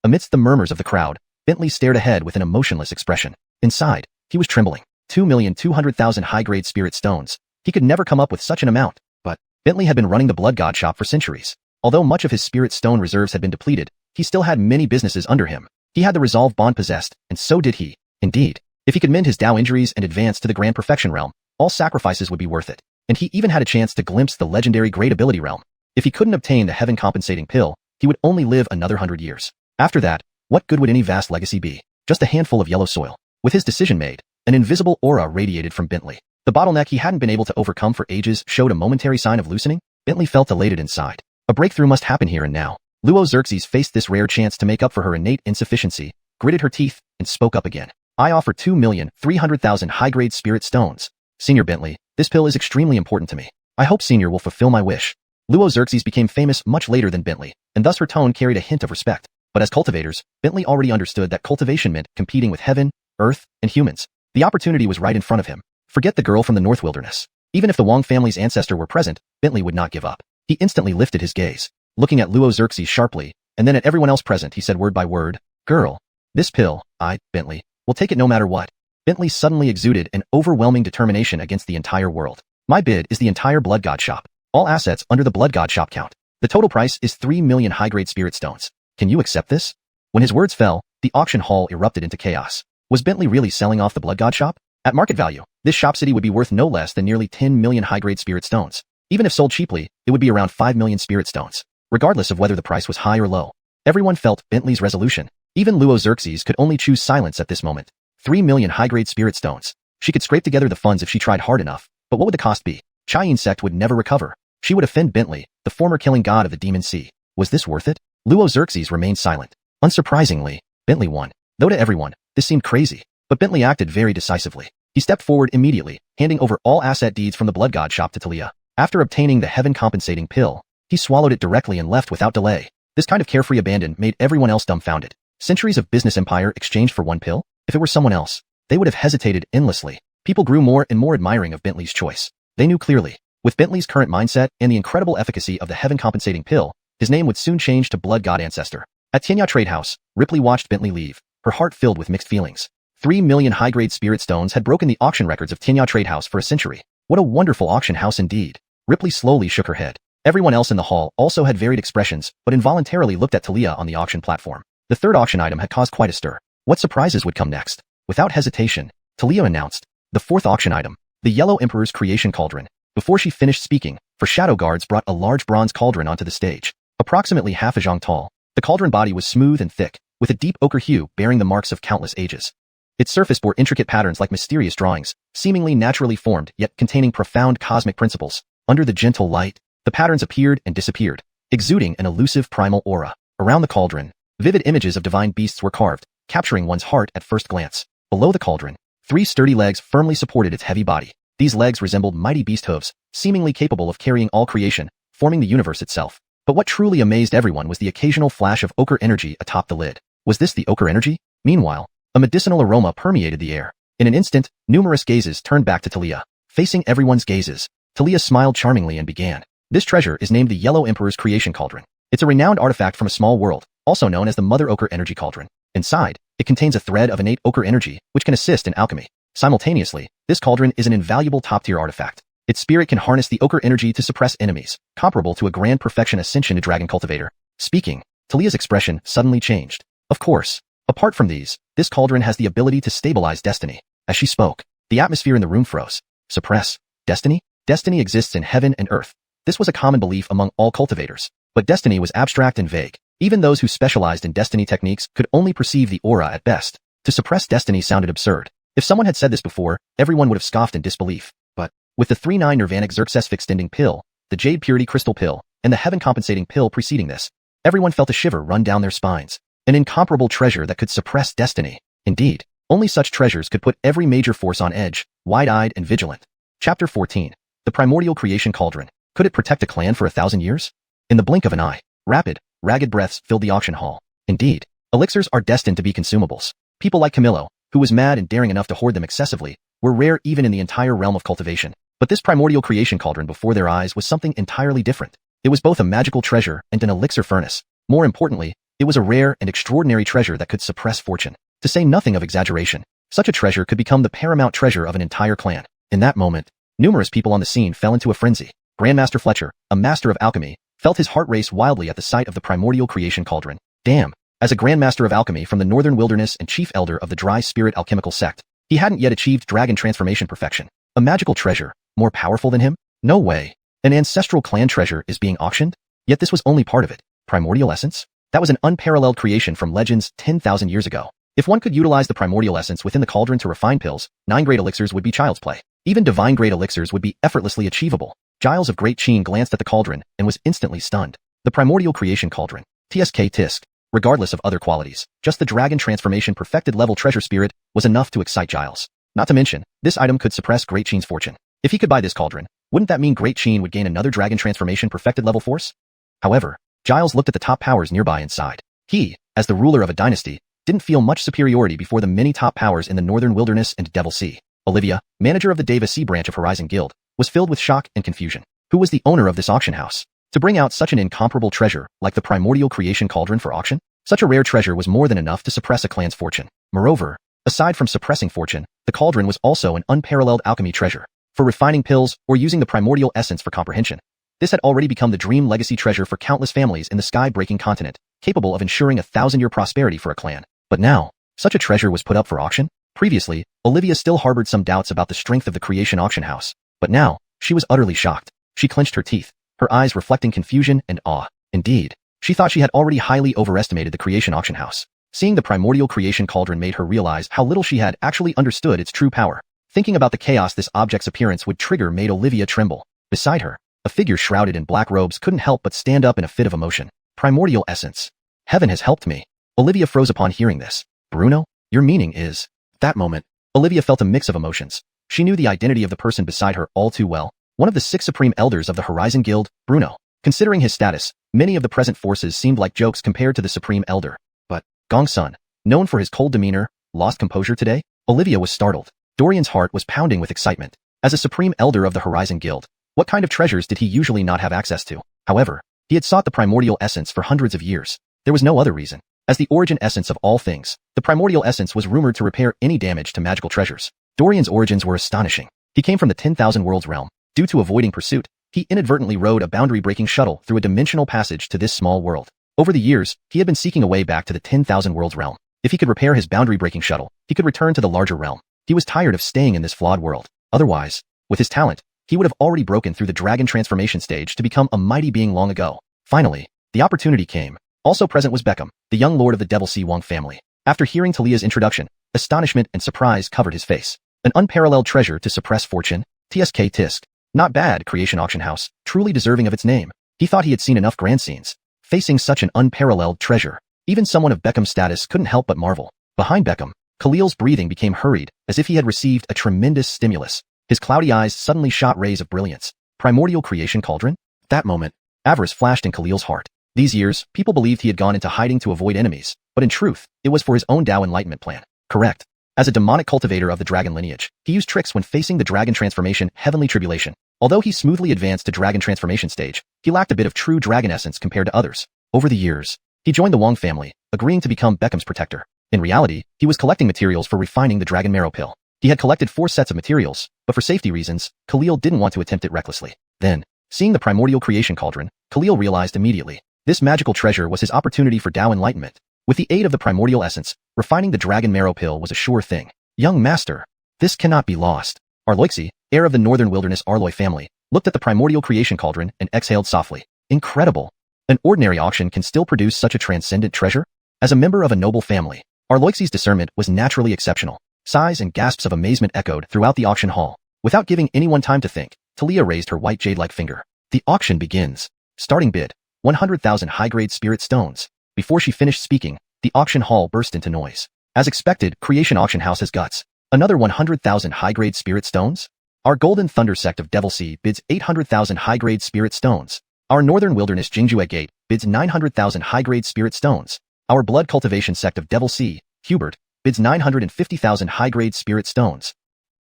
S1: Amidst the murmurs of the crowd, Bentley stared ahead with an emotionless expression. Inside, he was trembling. 2,200,000 high-grade spirit stones. He could never come up with such an amount, but Bentley had been running the Blood God shop for centuries. Although much of his spirit stone reserves had been depleted, he still had many businesses under him. He had the resolve bond possessed, and so did he. Indeed, if he could mend his Tao injuries and advance to the Grand Perfection realm, all sacrifices would be worth it. And he even had a chance to glimpse the legendary Great Ability realm. If he couldn't obtain the heaven-compensating pill, he would only live another 100 years. After that, what good would any vast legacy be? Just a handful of yellow soil. With his decision made, an invisible aura radiated from Bentley. The bottleneck he hadn't been able to overcome for ages showed a momentary sign of loosening. Bentley felt elated inside. A breakthrough must happen here and now. Luo Xerxes faced this rare chance to make up for her innate insufficiency, gritted her teeth, and spoke up again. I offer 2,300,000 high-grade spirit stones. Senior Bentley, this pill is extremely important to me. I hope Senior will fulfill my wish. Luo Xerxes became famous much later than Bentley, and thus her tone carried a hint of respect. But as cultivators, Bentley already understood that cultivation meant competing with heaven, earth, and humans. The opportunity was right in front of him. Forget the girl from the North Wilderness. Even if the Wong family's ancestor were present, Bentley would not give up. He instantly lifted his gaze, looking at Luo Xerxes sharply, and then at everyone else present he said word by word, "Girl, this pill, I, Bentley, will take it no matter what." Bentley suddenly exuded an overwhelming determination against the entire world. My bid is the entire Blood God shop. All assets under the Blood God shop count. The total price is 3 million high-grade spirit stones. Can you accept this? When his words fell, the auction hall erupted into chaos. Was Bentley really selling off the blood god shop? At market value, this shop city would be worth no less than nearly 10 million high-grade spirit stones. Even if sold cheaply, it would be around 5 million spirit stones. Regardless of whether the price was high or low, everyone felt Bentley's resolution. Even Luo Xerxes could only choose silence at this moment. 3 million high-grade spirit stones. She could scrape together the funds if she tried hard enough, but what would the cost be? Qian sect would never recover. She would offend Bentley, the former killing god of the Demon Sea. Was this worth it? Luo Xerxes remained silent. Unsurprisingly, Bentley won. Though to everyone, this seemed crazy, but Bentley acted very decisively. He stepped forward immediately, handing over all asset deeds from the blood god shop to Talia. After obtaining the heaven-compensating pill, he swallowed it directly and left without delay. This kind of carefree abandon made everyone else dumbfounded. Centuries of business empire exchanged for one pill? If it were someone else, they would have hesitated endlessly. People grew more and more admiring of Bentley's choice. They knew clearly, with Bentley's current mindset and the incredible efficacy of the heaven-compensating pill, his name would soon change to Blood God Ancestor. At Xianxia Trade House, Ripley watched Bentley leave, her heart filled with mixed feelings. 3 million high-grade spirit stones had broken the auction records of Xianxia Trade House for a century. What a wonderful auction house indeed. Ripley slowly shook her head. Everyone else in the hall also had varied expressions, but involuntarily looked at Talia on the auction platform. The third auction item had caused quite a stir. What surprises would come next? Without hesitation, Talia announced the fourth auction item, the Yellow Emperor's Creation Cauldron. Before she finished speaking, her shadow guards brought a large bronze cauldron onto the stage. Approximately half a zhang tall, the cauldron body was smooth and thick, with a deep ochre hue bearing the marks of countless ages. Its surface bore intricate patterns like mysterious drawings, seemingly naturally formed yet containing profound cosmic principles. Under the gentle light, the patterns appeared and disappeared, exuding an elusive primal aura. Around the cauldron, vivid images of divine beasts were carved, capturing one's heart at first glance. Below the cauldron, 3 sturdy legs firmly supported its heavy body. These legs resembled mighty beast hooves, seemingly capable of carrying all creation, forming the universe itself. But what truly amazed everyone was the occasional flash of ochre energy atop the lid. Was this the ochre energy? Meanwhile, a medicinal aroma permeated the air. In an instant, numerous gazes turned back to Talia. Facing everyone's gazes, Talia smiled charmingly and began. This treasure is named the Yellow Emperor's Creation Cauldron. It's a renowned artifact from a small world, also known as the Mother Ochre Energy Cauldron. Inside, it contains a thread of innate ochre energy, which can assist in alchemy. Simultaneously, this cauldron is an invaluable top-tier artifact. Its spirit can harness the ochre energy to suppress enemies, comparable to a grand perfection ascension to Dragon Cultivator. Speaking, Talia's expression suddenly changed. Of course, apart from these, this cauldron has the ability to stabilize destiny. As she spoke, the atmosphere in the room froze. Suppress destiny? Destiny exists in heaven and earth. This was a common belief among all cultivators. But destiny was abstract and vague. Even those who specialized in destiny techniques could only perceive the aura at best. To suppress destiny sounded absurd. If someone had said this before, everyone would have scoffed in disbelief. But with the 3-9 Nirvanic Xerxes extending pill, the Jade Purity Crystal pill, and the Heaven Compensating pill preceding this, everyone felt a shiver run down their spines. An incomparable treasure that could suppress destiny. Indeed, only such treasures could put every major force on edge, wide-eyed and vigilant. Chapter 14. The Primordial Creation Cauldron. Could it protect a clan for 1,000 years? In the blink of an eye, rapid, ragged breaths filled the auction hall. Indeed, elixirs are destined to be consumables. People like Camillo, who was mad and daring enough to hoard them excessively, were rare even in the entire realm of cultivation. But this primordial creation cauldron before their eyes was something entirely different. It was both a magical treasure and an elixir furnace. More importantly, it was a rare and extraordinary treasure that could suppress fortune. To say nothing of exaggeration, such a treasure could become the paramount treasure of an entire clan. In that moment, numerous people on the scene fell into a frenzy. Grandmaster Fletcher, a master of alchemy, felt his heart race wildly at the sight of the primordial creation cauldron. Damn! As a grandmaster of alchemy from the northern wilderness and chief elder of the dry spirit alchemical sect, he hadn't yet achieved dragon transformation perfection. A magical treasure, more powerful than him? No way. An ancestral clan treasure is being auctioned? Yet this was only part of it. Primordial essence? That was an unparalleled creation from legends 10,000 years ago. If one could utilize the primordial essence within the cauldron to refine pills, 9 great elixirs would be child's play. Even divine grade elixirs would be effortlessly achievable. Giles of Great Qin glanced at the cauldron and was instantly stunned. The primordial creation cauldron. TSK Tisk. Regardless of other qualities, just the dragon transformation perfected level treasure spirit was enough to excite Giles. Not to mention, this item could suppress Great Qin's fortune. If he could buy this cauldron, wouldn't that mean Great Qin would gain another dragon transformation perfected level force? However, Giles looked at the top powers nearby and sighed. He, as the ruler of a dynasty, didn't feel much superiority before the many top powers in the northern wilderness and Devil Sea. Olivia, manager of the Deva Sea branch of Horizon Guild, was filled with shock and confusion. Who was the owner of this auction house? To bring out such an incomparable treasure like the primordial creation cauldron for auction? Such a rare treasure was more than enough to suppress a clan's fortune. Moreover, aside from suppressing fortune, the cauldron was also an unparalleled alchemy treasure. For refining pills or using the primordial essence for comprehension. This had already become the dream legacy treasure for countless families in the sky-breaking continent, capable of ensuring a 1,000-year prosperity for a clan. But now, such a treasure was put up for auction? Previously, Olivia still harbored some doubts about the strength of the creation auction house. But now, she was utterly shocked. She clenched her teeth, her eyes reflecting confusion and awe. Indeed, she thought she had already highly overestimated the creation auction house. Seeing the primordial creation cauldron made her realize how little she had actually understood its true power. Thinking about the chaos this object's appearance would trigger made Olivia tremble. Beside her, a figure shrouded in black robes couldn't help but stand up in a fit of emotion. Primordial essence. Heaven has helped me. Olivia froze upon hearing this. Bruno, your meaning is... At that moment, Olivia felt a mix of emotions. She knew the identity of the person beside her all too well. One of the 6 supreme elders of the Horizon Guild, Bruno. Considering his status, many of the present forces seemed like jokes compared to the supreme elder. But, Gongsun, known for his cold demeanor, lost composure today? Olivia was startled. Dorian's heart was pounding with excitement. As a supreme elder of the Horizon Guild, what kind of treasures did he usually not have access to? However, he had sought the primordial essence for hundreds of years. There was no other reason. As the origin essence of all things, the primordial essence was rumored to repair any damage to magical treasures. Dorian's origins were astonishing. He came from the 10,000 Worlds realm. Due to avoiding pursuit, he inadvertently rode a boundary-breaking shuttle through a dimensional passage to this small world. Over the years, he had been seeking a way back to the 10,000 Worlds realm. If he could repair his boundary-breaking shuttle, he could return to the larger realm. He was tired of staying in this flawed world. Otherwise, with his talent, he would have already broken through the dragon transformation stage to become a mighty being long ago. Finally, the opportunity came. Also present was Beckham, the young lord of the Devil Sea Wong family. After hearing Talia's introduction, astonishment and surprise covered his face. An unparalleled treasure to suppress fortune, TSK Tisk. Not bad, creation auction house, truly deserving of its name. He thought he had seen enough grand scenes. Facing such an unparalleled treasure, even someone of Beckham's status couldn't help but marvel. Behind Beckham, Khalil's breathing became hurried, as if he had received a tremendous stimulus. His cloudy eyes suddenly shot rays of brilliance. Primordial creation cauldron? At that moment, avarice flashed in Khalil's heart. These years, people believed he had gone into hiding to avoid enemies, but in truth, it was for his own Tao enlightenment plan. Correct. As a demonic cultivator of the dragon lineage, he used tricks when facing the dragon transformation heavenly tribulation. Although he smoothly advanced to dragon transformation stage, he lacked a bit of true dragon essence compared to others. Over the years, he joined the Wong family, agreeing to become Beckham's protector. In reality, he was collecting materials for refining the dragon marrow pill. He had collected 4 sets of materials, but for safety reasons, Khalil didn't want to attempt it recklessly. Then, seeing the primordial creation cauldron, Khalil realized immediately. This magical treasure was his opportunity for Tao enlightenment. With the aid of the primordial essence, refining the dragon marrow pill was a sure thing. Young master, this cannot be lost. Arloixi, heir of the Northern Wilderness Arloy family, looked at the primordial creation cauldron and exhaled softly. Incredible. An ordinary auction can still produce such a transcendent treasure? As a member of a noble family, Arloixi's discernment was naturally exceptional. Sighs and gasps of amazement echoed throughout the auction hall. Without giving anyone time to think, Talia raised her white jade-like finger. The auction begins. Starting bid, 100,000 high-grade spirit stones. Before she finished speaking, the auction hall burst into noise. As expected, Creation Auction House has guts. Another 100,000 high-grade spirit stones? Our Golden Thunder sect of Devil Sea bids 800,000 high-grade spirit stones. Our Northern Wilderness Jingjue Gate bids 900,000 high-grade spirit stones. Our Blood Cultivation sect of Devil Sea, Hubert, bids 950,000 high-grade spirit stones.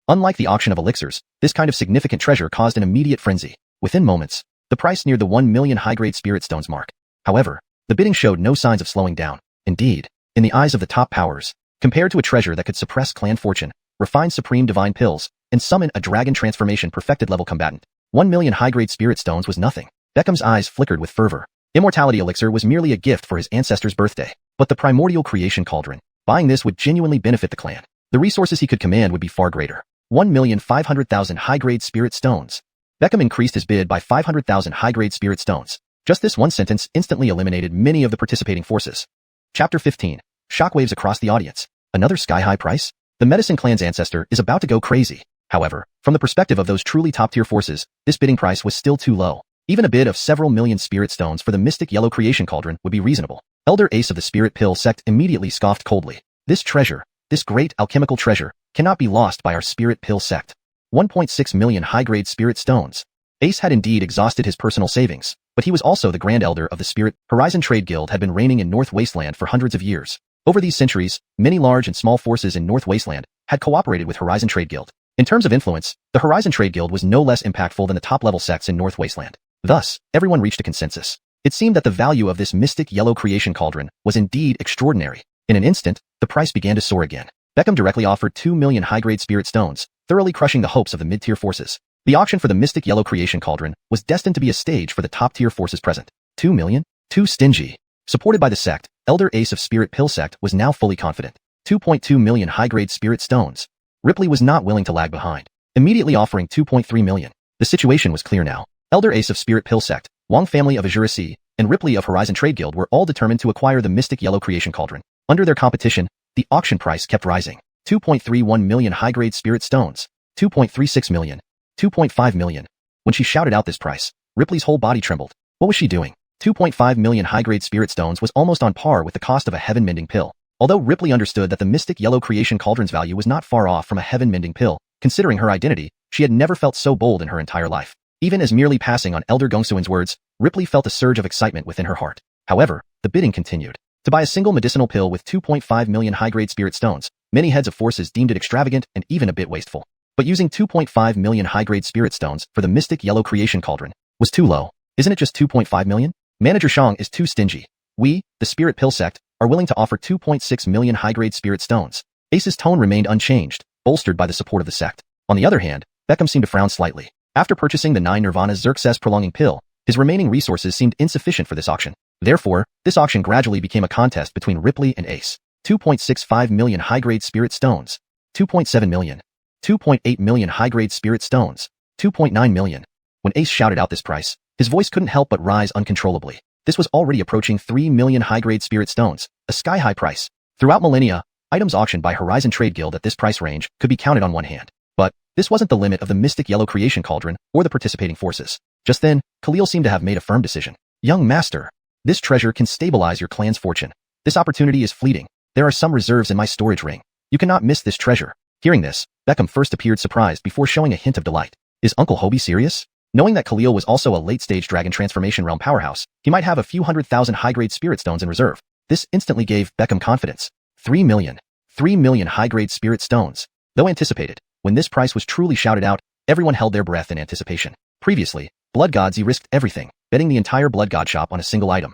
S1: Unlike the auction of elixirs, this kind of significant treasure caused an immediate frenzy. Within moments, the price neared the 1 million high-grade spirit stones mark. However, the bidding showed no signs of slowing down. Indeed, in the eyes of the top powers, compared to a treasure that could suppress clan fortune, refine supreme divine pills, and summon a dragon transformation perfected level combatant, 1 million high-grade spirit stones was nothing. Beckham's eyes flickered with fervor. Immortality elixir was merely a gift for his ancestor's birthday, but the primordial creation cauldron, buying this would genuinely benefit the clan. The resources he could command would be far greater. 1,500,000 high-grade spirit stones. Beckham increased his bid by 500,000 high-grade spirit stones. Just this one sentence instantly eliminated many of the participating forces. Chapter 15. Shockwaves across the audience. Another sky-high price? The Medicine Clan's ancestor is about to go crazy. However, from the perspective of those truly top-tier forces, this bidding price was still too low. Even a bid of several million spirit stones for the mystic yellow creation cauldron would be reasonable. Elder Ace of the Spirit Pill sect immediately scoffed coldly. This treasure, this great alchemical treasure, cannot be lost by our Spirit Pill sect. 1.6 million high-grade spirit stones. Ace had indeed exhausted his personal savings, but he was also the Grand Elder of the Spirit. Horizon Trade Guild had been reigning in North Wasteland for hundreds of years. Over these centuries, many large and small forces in North Wasteland had cooperated with Horizon Trade Guild. In terms of influence, the Horizon Trade Guild was no less impactful than the top-level sects in North Wasteland. Thus, everyone reached a consensus. It seemed that the value of this mystic yellow creation cauldron was indeed extraordinary. In an instant, the price began to soar again. Beckham directly offered 2 million high-grade spirit stones, thoroughly crushing the hopes of the mid-tier forces. The auction for the Mystic Yellow Creation Cauldron was destined to be a stage for the top-tier forces present. 2 million? Too stingy. Supported by the sect, Elder Ace of Spirit Pill Sect was now fully confident. 2.2 million high-grade spirit stones. Ripley was not willing to lag behind, immediately offering 2.3 million. The situation was clear now. Elder Ace of Spirit Pill Sect, Wang family of Xianxia, and Ripley of Horizon Trade Guild were all determined to acquire the Mystic Yellow Creation Cauldron. Under their competition, the auction price kept rising. 2.31 million high-grade spirit stones. 2.36 million. 2.5 million. When she shouted out this price, Ripley's whole body trembled. What was she doing? 2.5 million high-grade spirit stones was almost on par with the cost of a heaven-mending pill. Although Ripley understood that the Mystic Yellow Creation Cauldron's value was not far off from a heaven-mending pill, considering her identity, she had never felt so bold in her entire life. Even as merely passing on Elder Gongsuan's words, Ripley felt a surge of excitement within her heart. However, the bidding continued. To buy a single medicinal pill with 2.5 million high-grade spirit stones, many heads of forces deemed it extravagant and even a bit wasteful. But using 2.5 million high-grade spirit stones for the Mystic Yellow Creation Cauldron was too low. Isn't it just 2.5 million? Manager Shang is too stingy. We, the Spirit Pill Sect, are willing to offer 2.6 million high-grade spirit stones. Ace's tone remained unchanged, bolstered by the support of the sect. On the other hand, Beckham seemed to frown slightly. After purchasing the 9 Nirvana Xerxes prolonging pill, his remaining resources seemed insufficient for this auction. Therefore, this auction gradually became a contest between Ripley and Ace. 2.65 million high-grade spirit stones. 2.7 million. 2.8 million high-grade spirit stones. 2.9 million. When Ace shouted out this price, his voice couldn't help but rise uncontrollably. This was already approaching 3 million high-grade spirit stones, a sky-high price. Throughout millennia, items auctioned by Horizon Trade Guild at this price range could be counted on one hand. But this wasn't the limit of the Mystic Yellow Creation Cauldron or the participating forces. Just then, Khalil seemed to have made a firm decision. Young master, this treasure can stabilize your clan's fortune. This opportunity is fleeting. There are some reserves in my storage ring. You cannot miss this treasure. Hearing this, Beckham first appeared surprised before showing a hint of delight. Is Uncle Hobie serious? Knowing that Khalil was also a late-stage Dragon Transformation Realm powerhouse, he might have a few 100,000 high-grade spirit stones in reserve. This instantly gave Beckham confidence. 3 million. 3 million high-grade spirit stones. Though anticipated, when this price was truly shouted out, everyone held their breath in anticipation. Previously, Blood Gods risked everything, betting the entire Blood God shop on a single item.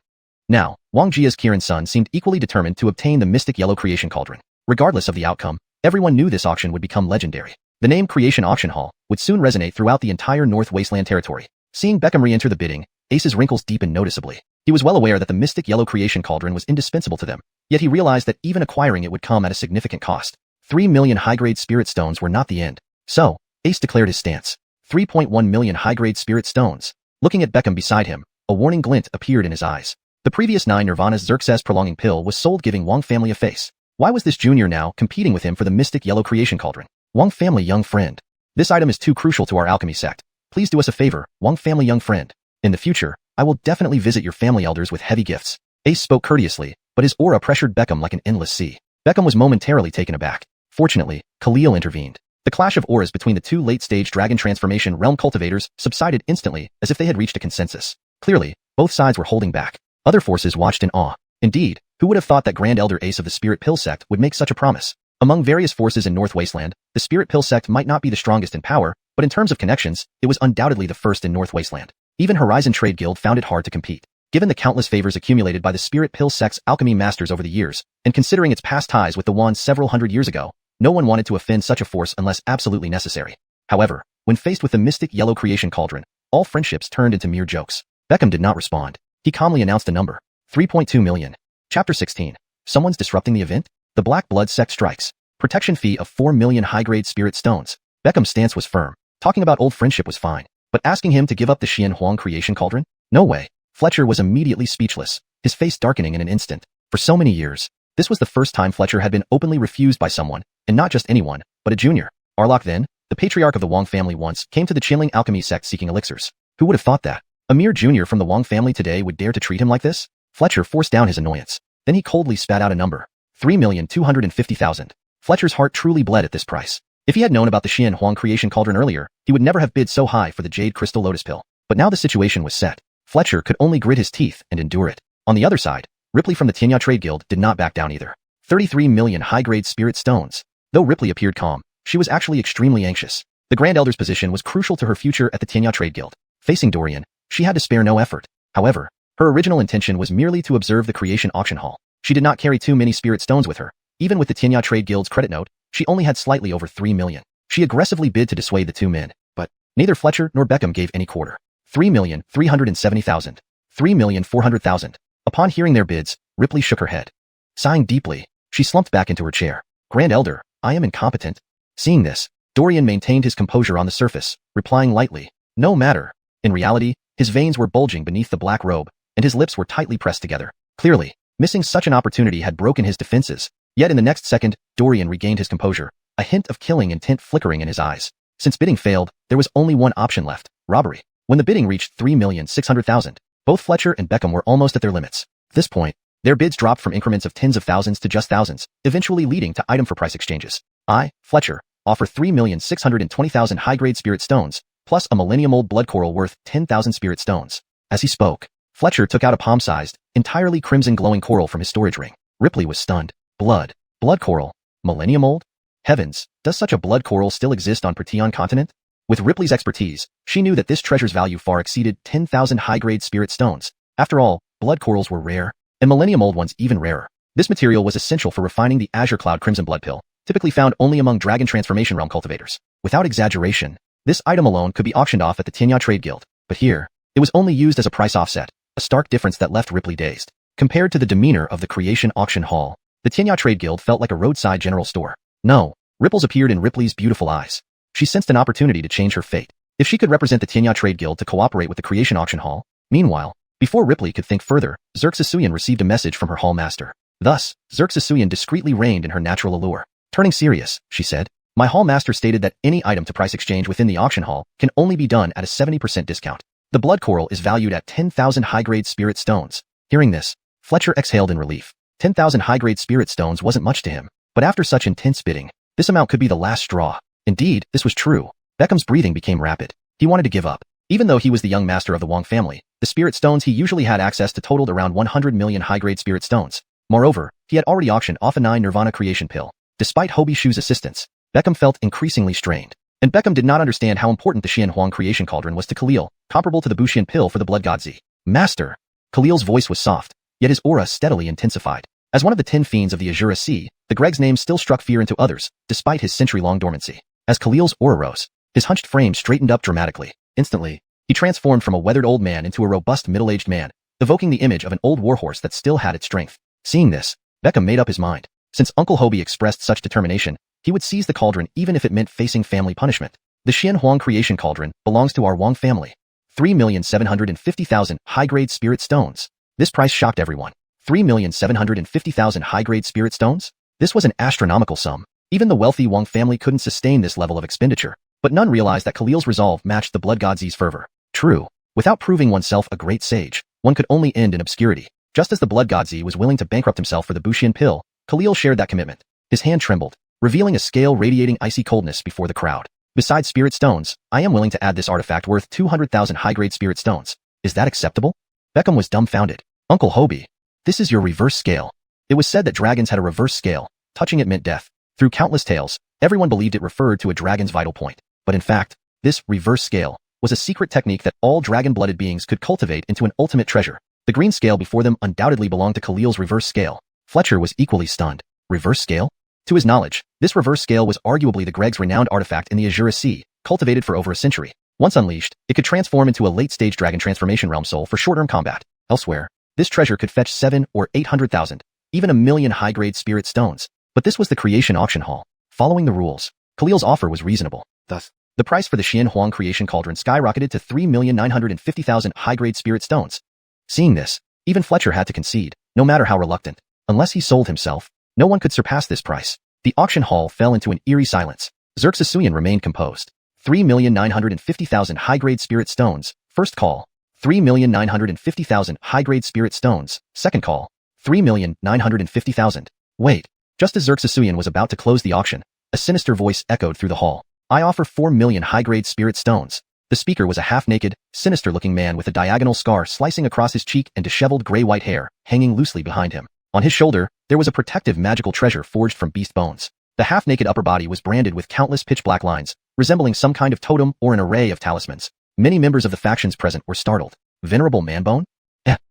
S1: Now, Wang Jia's Kirin's son seemed equally determined to obtain the Mystic Yellow Creation Cauldron. Regardless of the outcome, everyone knew this auction would become legendary. The name Creation Auction Hall would soon resonate throughout the entire North Wasteland territory. Seeing Beckham re-enter the bidding, Ace's wrinkles deepened noticeably. He was well aware that the Mystic Yellow Creation Cauldron was indispensable to them, yet he realized that even acquiring it would come at a significant cost. 3 million high-grade spirit stones were not the end. So, Ace declared his stance. 3.1 million high-grade spirit stones. Looking at Beckham beside him, a warning glint appeared in his eyes. The previous 9 Nirvana's Xerxes prolonging pill was sold, giving Wang family a face. Why was this junior now competing with him for the Mystic Yellow Creation Cauldron? Wang family young friend. This item is too crucial to our alchemy sect. Please do us a favor, Wang family young friend. In the future, I will definitely visit your family elders with heavy gifts. Ace spoke courteously, but his aura pressured Beckham like an endless sea. Beckham was momentarily taken aback. Fortunately, Khalil intervened. The clash of auras between the two late-stage Dragon Transformation Realm cultivators subsided instantly as if they had reached a consensus. Clearly, both sides were holding back. Other forces watched in awe. Indeed, who would have thought that Grand Elder Ace of the Spirit Pill Sect would make such a promise? Among various forces in North Wasteland, the Spirit Pill Sect might not be the strongest in power, but in terms of connections, it was undoubtedly the first in North Wasteland. Even Horizon Trade Guild found it hard to compete. Given the countless favors accumulated by the Spirit Pill Sect's alchemy masters over the years, and considering its past ties with the Wands several hundred years ago, no one wanted to offend such a force unless absolutely necessary. However, when faced with the Mystic Yellow Creation Cauldron, all friendships turned into mere jokes. Beckham did not respond. He calmly announced a number. 3.2 million. Chapter 16. Someone's disrupting the event? The Black Blood Sect strikes. Protection fee of 4 million high-grade spirit stones. Beckham's stance was firm. Talking about old friendship was fine, but asking him to give up the xuanhuan creation cauldron? No way. Fletcher was immediately speechless, his face darkening in an instant. For so many years, this was the first time Fletcher had been openly refused by someone, and not just anyone, but a junior. Arlok then, the patriarch of the Wang family once, came to the Qinling alchemy sect seeking elixirs. Who would have thought that? A mere junior from the Wang family today would dare to treat him like this? Fletcher forced down his annoyance. Then he coldly spat out a number. 3,250,000. Fletcher's heart truly bled at this price. If he had known about the xuanhuan creation cauldron earlier, he would never have bid so high for the Jade Crystal Lotus Pill. But now the situation was set. Fletcher could only grit his teeth and endure it. On the other side, Ripley from the Xianxia Trade Guild did not back down either. 33 million high-grade spirit stones. Though Ripley appeared calm, she was actually extremely anxious. The Grand Elder's position was crucial to her future at the Xianxia Trade Guild. Facing Dorian, she had to spare no effort. However, her original intention was merely to observe the creation auction hall. She did not carry too many spirit stones with her. Even with the Xianxia Trade Guild's credit note, she only had slightly over 3 million. She aggressively bid to dissuade the two men, but Neither Fletcher nor Beckham gave any quarter. 3,370,000. 3,400,000. Upon hearing their bids, Ripley shook her head. Sighing deeply, she slumped back into her chair. Grand Elder, I am incompetent. Seeing this, Dorian maintained his composure on the surface, replying lightly, no matter. In reality, his veins were bulging beneath the black robe, and his lips were tightly pressed together. Clearly, missing such an opportunity had broken his defenses. Yet in the next second, Dorian regained his composure, a hint of killing intent flickering in his eyes. Since bidding failed, there was only one option left, robbery. When the bidding reached 3,600,000, both Fletcher and Beckham were almost at their limits. At this point, their bids dropped from increments of tens of thousands to just thousands, eventually leading to item-for-price exchanges. I, Fletcher, offer 3,620,000 high-grade spirit stones, plus a millennium-old blood coral worth 10,000 spirit stones. As he spoke, Fletcher took out a palm-sized, entirely crimson glowing coral from his storage ring. Ripley was stunned. Blood coral, millennium-old? Heavens, does such a blood coral still exist on Proteon continent? With Ripley's expertise, she knew that this treasure's value far exceeded 10,000 high-grade spirit stones. After all, blood corals were rare, and millennium-old ones even rarer. This material was essential for refining the Azure Cloud Crimson Blood Pill, typically found only among Dragon Transformation Realm cultivators. Without exaggeration, this item alone could be auctioned off at the Xianxia Trade Guild, but here, it was only used as a price offset, a stark difference that left Ripley dazed. Compared to the demeanor of the Creation Auction Hall, the Xianxia Trade Guild felt like a roadside general store. No, ripples appeared in Ripley's beautiful eyes. She sensed an opportunity to change her fate. If she could represent the Xianxia Trade Guild to cooperate with the Creation Auction Hall. Meanwhile, before Ripley could think further, Xuanhuan received a message from her hall master. Thus, Xuanhuan discreetly reigned in her natural allure. Turning serious, she said, my hall master stated that any item to price exchange within the auction hall can only be done at a 70% discount. The blood coral is valued at 10,000 high-grade spirit stones. Hearing this, Fletcher exhaled in relief. 10,000 high-grade spirit stones wasn't much to him, but after such intense bidding, this amount could be the last straw. Indeed, this was true. Beckham's breathing became rapid. He wanted to give up. Even though he was the young master of the Wong family, the spirit stones he usually had access to totaled around 100 million high-grade spirit stones. Moreover, he had already auctioned off a 9 Nirvana creation pill. Despite Hobie Shu's assistance, Beckham felt increasingly strained. And Beckham did not understand how important the xuanhuan creation cauldron was to Khalil, comparable to the Bushian pill for the blood god Z. Master! Khalil's voice was soft, yet his aura steadily intensified. As one of the 10 fiends of the Azure Sea, the Greg's name still struck fear into others, despite his century-long dormancy. As Khalil's aura rose, his hunched frame straightened up dramatically. Instantly, he transformed from a weathered old man into a robust middle-aged man, evoking the image of an old warhorse that still had its strength. Seeing this, Beckham made up his mind. Since Uncle Hobie expressed such determination, he would seize the cauldron even if it meant facing family punishment. The Xianhuan creation cauldron belongs to our Wong family. 3,750,000 high-grade spirit stones. This price shocked everyone. 3,750,000 high-grade spirit stones? This was an astronomical sum. Even the wealthy Wong family couldn't sustain this level of expenditure, but none realized that Khalil's resolve matched the blood god Z's fervor. True, without proving oneself a great sage, one could only end in obscurity. Just as the blood god Z was willing to bankrupt himself for the Bushian pill, Khalil shared that commitment. His hand trembled, revealing a scale radiating icy coldness before the crowd. Besides spirit stones, I am willing to add this artifact worth 200,000 high-grade spirit stones. Is that acceptable? Beckham was dumbfounded. Uncle Hobie, this is your reverse scale. It was said that dragons had a reverse scale. Touching it meant death. Through countless tales, everyone believed it referred to a dragon's vital point. But in fact, this reverse scale was a secret technique that all dragon-blooded beings could cultivate into an ultimate treasure. The green scale before them undoubtedly belonged to Khalil's reverse scale. Fletcher was equally stunned. Reverse scale? To his knowledge, this reverse scale was arguably the Greg's renowned artifact in the Azure Sea, cultivated for over a century. Once unleashed, it could transform into a late-stage dragon transformation realm soul for short-term combat. Elsewhere, this treasure could fetch 7 or 800,000, even a million high-grade spirit stones. But this was the creation auction hall. Following the rules, Khalil's offer was reasonable. Thus, the price for the Xianhuan creation cauldron skyrocketed to 3,950,000 high-grade spirit stones. Seeing this, even Fletcher had to concede, no matter how reluctant. Unless he sold himself, no one could surpass this price. The auction hall fell into an eerie silence. Xuanhuan remained composed. 3,950,000 high-grade spirit stones. First call. 3,950,000 high-grade spirit stones. Second call. 3,950,000. Wait. Just as Xuanhuan was about to close the auction, a sinister voice echoed through the hall. I offer 4 million high-grade spirit stones. The speaker was a half-naked, sinister-looking man with a diagonal scar slicing across his cheek and disheveled gray-white hair, hanging loosely behind him. On his shoulder, there was a protective magical treasure forged from beast bones. The half-naked upper body was branded with countless pitch-black lines, resembling some kind of totem or an array of talismans. Many members of the factions present were startled. Venerable Manbone?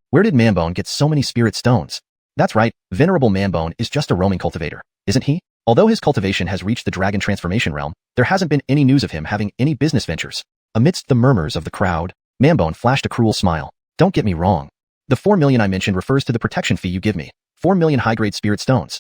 S1: Where did Manbone get so many spirit stones? That's right, Venerable Manbone is just a roaming cultivator, isn't he? Although his cultivation has reached the dragon transformation realm, there hasn't been any news of him having any business ventures. Amidst the murmurs of the crowd, Mambone flashed a cruel smile. Don't get me wrong. The 4 million I mentioned refers to the protection fee you give me. 4 million high-grade spirit stones.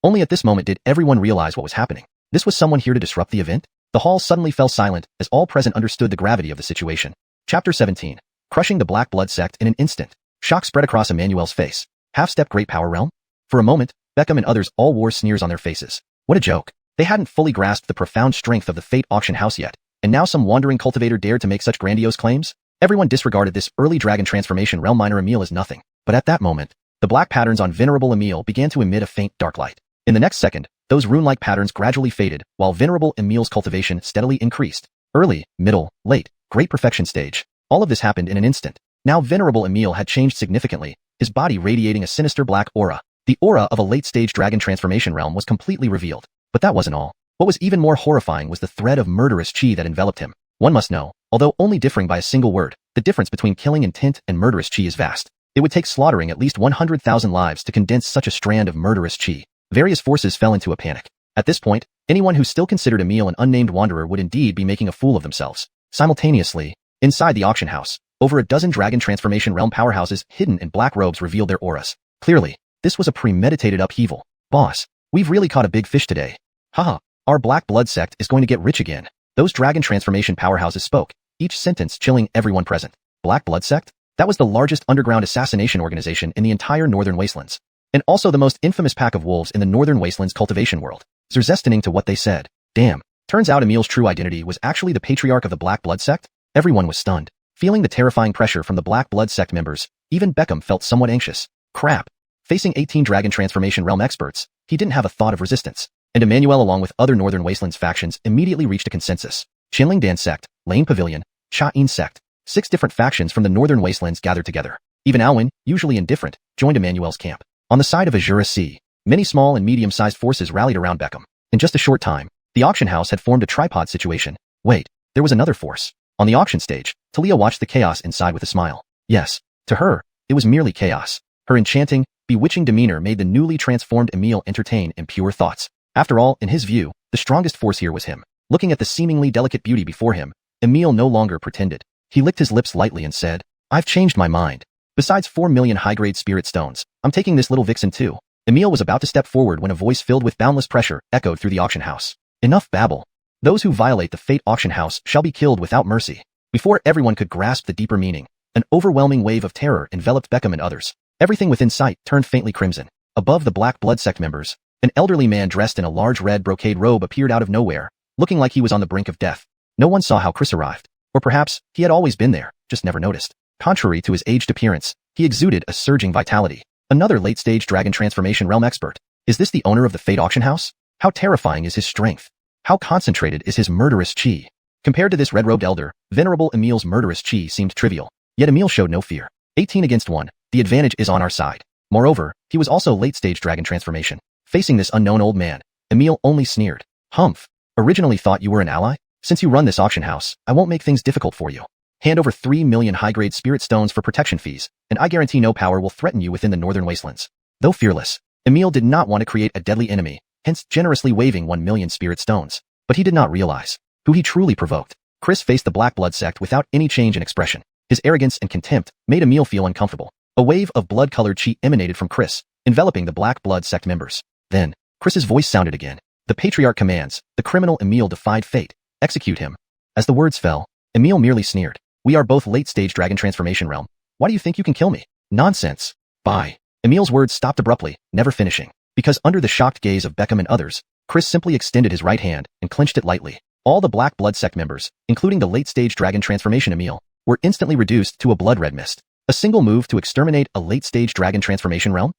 S1: Only at this moment did everyone realize what was happening. This was someone here to disrupt the event? The hall suddenly fell silent as all present understood the gravity of the situation. Chapter 17. Crushing the Black Blood Sect in an instant. Shock spread across Emmanuel's face. Half-step Great Power Realm? For a moment, Beckham and others all wore sneers on their faces. What a joke. They hadn't fully grasped the profound strength of the Fate Auction House yet, and now some wandering cultivator dared to make such grandiose claims? Everyone disregarded this early dragon transformation realm minor Emil as nothing. But at that moment, the black patterns on Venerable Emil began to emit a faint dark light. In the next second, those rune-like patterns gradually faded, while Venerable Emil's cultivation steadily increased. Early, middle, late, great perfection stage. All of this happened in an instant. Now Venerable Emil had changed significantly, his body radiating a sinister black aura. The aura of a late-stage dragon transformation realm was completely revealed. But that wasn't all. What was even more horrifying was the thread of murderous chi that enveloped him. One must know, although only differing by a single word, the difference between killing intent and murderous chi is vast. It would take slaughtering at least 100,000 lives to condense such a strand of murderous chi. Various forces fell into a panic. At this point, anyone who still considered Emil an unnamed wanderer would indeed be making a fool of themselves. Simultaneously, inside the auction house, over a dozen dragon transformation realm powerhouses hidden in black robes revealed their auras. Clearly, this was a premeditated upheaval. Boss, we've really caught a big fish today. Haha, our Black Blood Sect is going to get rich again. Those dragon transformation powerhouses spoke, each sentence chilling everyone present. Black Blood Sect? That was the largest underground assassination organization in the entire Northern Wastelands. And also the most infamous pack of wolves in the Northern Wastelands cultivation world. Zerzestoning to what they said. Damn. Turns out Emil's true identity was actually the patriarch of the Black Blood Sect? Everyone was stunned. Feeling the terrifying pressure from the Black Blood Sect members, even Beckham felt somewhat anxious. Crap. Facing 18 dragon transformation realm experts, he didn't have a thought of resistance. And Emmanuel along with other Northern Wastelands factions immediately reached a consensus. Qinling Dan Sect, Lane Pavilion, Cha-In Sect. 6 different factions from the Northern Wastelands gathered together. Even Alwyn, usually indifferent, joined Emmanuel's camp. On the side of Xianxia, many small and medium-sized forces rallied around Beckham. In just a short time, the auction house had formed a tripod situation. Wait, there was another force. On the auction stage, Talia watched the chaos inside with a smile. Yes, to her, it was merely chaos. Her enchanting, bewitching demeanor made the newly transformed Emil entertain impure thoughts. After all, in his view, the strongest force here was him. Looking at the seemingly delicate beauty before him, Emil no longer pretended. He licked his lips lightly and said, I've changed my mind. Besides 4 million high-grade spirit stones, I'm taking this little vixen too. Emil was about to step forward when a voice filled with boundless pressure echoed through the auction house. Enough babble. Those who violate the Fate Auction House shall be killed without mercy. Before everyone could grasp the deeper meaning, an overwhelming wave of terror enveloped Beckham and others. Everything within sight turned faintly crimson. Above the Black Blood Sect members, an elderly man dressed in a large red brocade robe appeared out of nowhere, looking like he was on the brink of death. No one saw how Chris arrived. Or perhaps, he had always been there, just never noticed. Contrary to his aged appearance, he exuded a surging vitality. Another late-stage dragon transformation realm expert. Is this the owner of the Fate Auction House? How terrifying is his strength? How concentrated is his murderous chi? Compared to this red-robed elder, Venerable Emil's murderous chi seemed trivial. Yet Emil showed no fear. 18 against 1, the advantage is on our side. Moreover, he was also late-stage dragon transformation. Facing this unknown old man, Emil only sneered. Humph. Originally thought you were an ally? Since you run this auction house, I won't make things difficult for you. Hand over 3 million high-grade spirit stones for protection fees, and I guarantee no power will threaten you within the Northern Wastelands. Though fearless, Emil did not want to create a deadly enemy, hence generously waiving 1 million spirit stones. But he did not realize who he truly provoked. Chris faced the Black Blood Sect without any change in expression. His arrogance and contempt made Emil feel uncomfortable. A wave of blood-colored chi emanated from Chris, enveloping the Black Blood Sect members. Then, Chris's voice sounded again. The Patriarch commands, the criminal Emil defied fate. Execute him. As the words fell, Emil merely sneered. We are both late-stage dragon transformation realm. Why do you think you can kill me? Nonsense. Bye. Emil's words stopped abruptly, never finishing. Because under the shocked gaze of Beckham and others, Chris simply extended his right hand and clenched it lightly. All the Black Blood Sect members, including the late-stage dragon transformation Emil, were instantly reduced to a blood-red mist. A single move to exterminate a late-stage dragon transformation realm?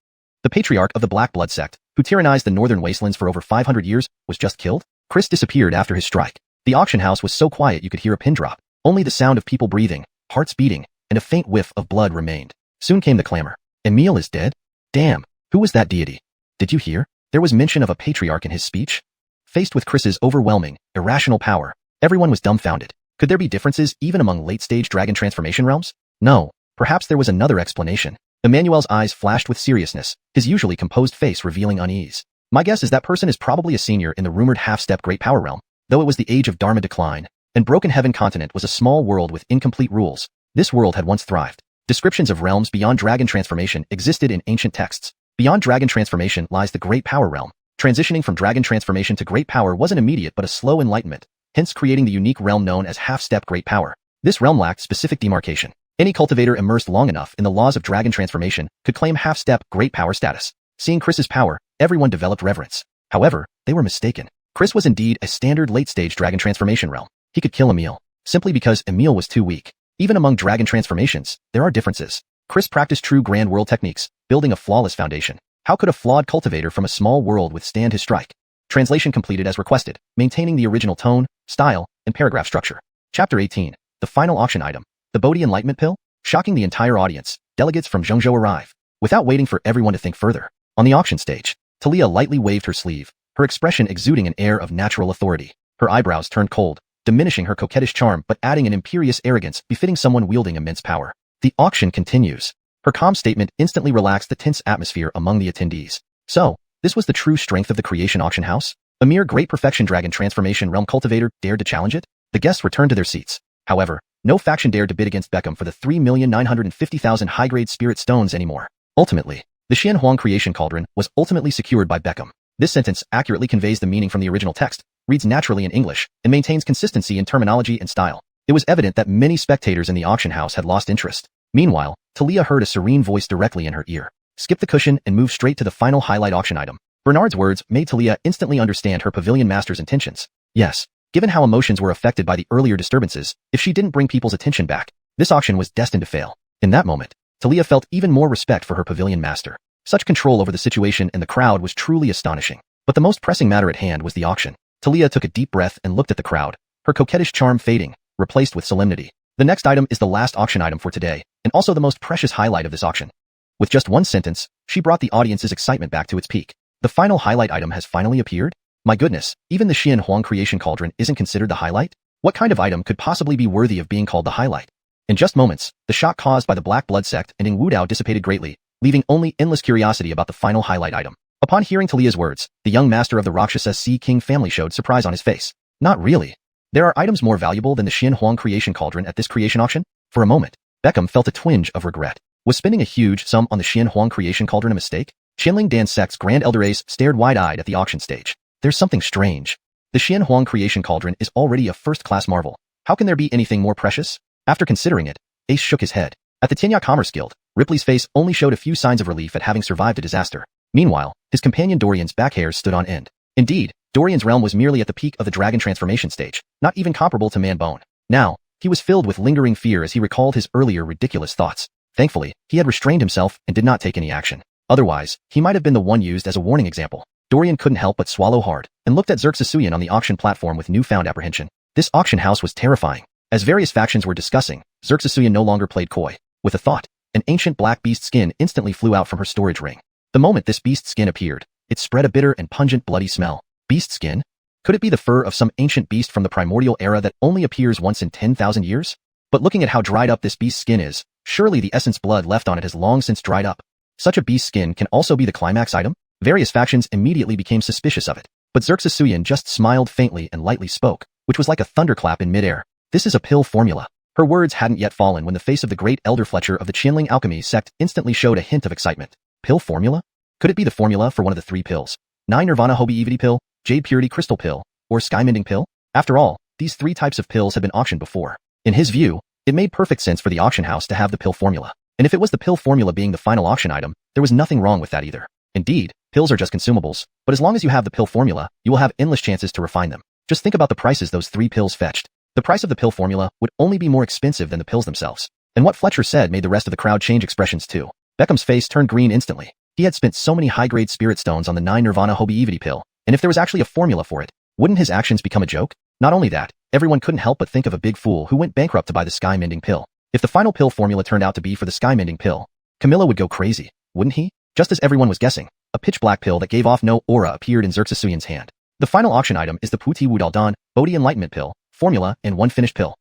S1: The patriarch of the Black Blood Sect, who tyrannized the Northern Wastelands for over 500 years, was just killed? Chris disappeared after his strike. The auction house was so quiet you could hear a pin drop. Only the sound of people breathing, hearts beating, and a faint whiff of blood remained. Soon came the clamor. Emil is dead? Damn, who was that deity? Did you hear? There was mention of a patriarch in his speech? Faced with Chris's overwhelming, irrational power, everyone was dumbfounded. Could there be differences even among late-stage dragon transformation realms? No, perhaps there was another explanation. Emmanuel's eyes flashed with seriousness, his usually composed face revealing unease. My guess is that person is probably a senior in the rumored half-step great power realm. Though it was the age of Dharma decline, and Broken Heaven continent was a small world with incomplete rules. This world had once thrived. Descriptions of realms beyond dragon transformation existed in ancient texts. Beyond dragon transformation lies the Great Power realm. Transitioning from dragon transformation to Great Power wasn't immediate but a slow enlightenment, hence creating the unique realm known as half-step Great Power. This realm lacked specific demarcation. Any cultivator immersed long enough in the laws of dragon transformation could claim half-step Great Power status. Seeing Chris's power, everyone developed reverence. However, they were mistaken. Chris was indeed a standard late-stage dragon transformation realm. He could kill Emil, simply because Emil was too weak. Even among dragon transformations, there are differences. Chris practiced true grand world techniques, building a flawless foundation. How could a flawed cultivator from a small world withstand his strike? Translation completed as requested, maintaining the original tone, style, and paragraph structure. Chapter 18. The final auction item. The Bodhi Enlightenment Pill? Shocking the entire audience, delegates from Zhengzhou arrive. Without waiting for everyone to think further. On the auction stage, Talia lightly waved her sleeve, her expression exuding an air of natural authority. Her eyebrows turned cold, diminishing her coquettish charm but adding an imperious arrogance befitting someone wielding immense power. The auction continues. Her calm statement instantly relaxed the tense atmosphere among the attendees. So, this was the true strength of the creation auction house? A mere great perfection dragon transformation realm cultivator dared to challenge it? The guests returned to their seats. However, no faction dared to bid against Beckham for the 3,950,000 high-grade spirit stones anymore. Ultimately, the Xuanhuan creation cauldron was ultimately secured by Beckham. This sentence accurately conveys the meaning from the original text, reads naturally in English, and maintains consistency in terminology and style. It was evident that many spectators in the auction house had lost interest. Meanwhile, Talia heard a serene voice directly in her ear. Skip the cushion and move straight to the final highlight auction item. Bernard's words made Talia instantly understand her pavilion master's intentions. Yes, given how emotions were affected by the earlier disturbances, if she didn't bring people's attention back, this auction was destined to fail. In that moment, Talia felt even more respect for her pavilion master. Such control over the situation and the crowd was truly astonishing. But the most pressing matter at hand was the auction. Talia took a deep breath and looked at the crowd, her coquettish charm fading, replaced with solemnity. The next item is the last auction item for today, and also the most precious highlight of this auction. With just one sentence, she brought the audience's excitement back to its peak. The final highlight item has finally appeared? My goodness, even the Xuanhuan creation cauldron isn't considered the highlight? What kind of item could possibly be worthy of being called the highlight? In just moments, the shock caused by the Black Blood sect and Wu Dao dissipated greatly, leaving only endless curiosity about the final highlight item. Upon hearing Talia's words, the young master of the Rakshasa Sea King family showed surprise on his face. Not really. There are items more valuable than the Xuanhuan creation cauldron at this creation auction? For a moment, Beckham felt a twinge of regret. Was spending a huge sum on the Xuanhuan creation cauldron a mistake? Qianling Dan sect's Grand Elder Ace stared wide-eyed at the auction stage. There's something strange. The Xuanhuan creation cauldron is already a first-class marvel. How can there be anything more precious? After considering it, Ace shook his head. At the Tianya Commerce Guild, Ripley's face only showed a few signs of relief at having survived a disaster. Meanwhile, his companion Dorian's back hairs stood on end. Indeed, Dorian's realm was merely at the peak of the dragon transformation stage, not even comparable to Man-Bone. Now, he was filled with lingering fear as he recalled his earlier ridiculous thoughts. Thankfully, he had restrained himself and did not take any action. Otherwise, he might have been the one used as a warning example. Dorian couldn't help but swallow hard, and looked at Xuanhuan on the auction platform with newfound apprehension. This auction house was terrifying. As various factions were discussing, Xuanhuan no longer played coy. With a thought, an ancient black beast skin instantly flew out from her storage ring. The moment this beast skin appeared, it spread a bitter and pungent bloody smell. Beast skin? Could it be the fur of some ancient beast from the primordial era that only appears once in 10,000 years? But looking at how dried up this beast's skin is, surely the essence blood left on it has long since dried up. Such a beast skin can also be the climax item? Various factions immediately became suspicious of it. But Xuanhuan just smiled faintly and lightly spoke, which was like a thunderclap in midair. This is a pill formula. Her words hadn't yet fallen when the face of the great Elder Fletcher of the Qianling alchemy sect instantly showed a hint of excitement. Pill formula? Could it be the formula for one of the 3 pills? 9 Nirvana Hobi Evity pill, Jade Purity Crystal pill, or Sky Mending pill? After all, these 3 types of pills had been auctioned before. In his view, it made perfect sense for the auction house to have the pill formula. And if it was the pill formula being the final auction item, there was nothing wrong with that either. Indeed, pills are just consumables, but as long as you have the pill formula, you will have endless chances to refine them. Just think about the prices those 3 pills fetched. The price of the pill formula would only be more expensive than the pills themselves. And what Fletcher said made the rest of the crowd change expressions too. Beckham's face turned green instantly. He had spent so many high-grade spirit stones on the 9 Nirvana Hobi Evity pill, and if there was actually a formula for it, wouldn't his actions become a joke? Not only that, everyone couldn't help but think of a big fool who went bankrupt to buy the Sky Mending pill. If the final pill formula turned out to be for the Sky Mending pill, Camilla would go crazy, wouldn't he? Just as everyone was guessing, a pitch-black pill that gave off no aura appeared in Xuanhuan's hand. The final auction item is the Puti Wudaldan, Bodhi Enlightenment pill, formula, and 1 finished pill.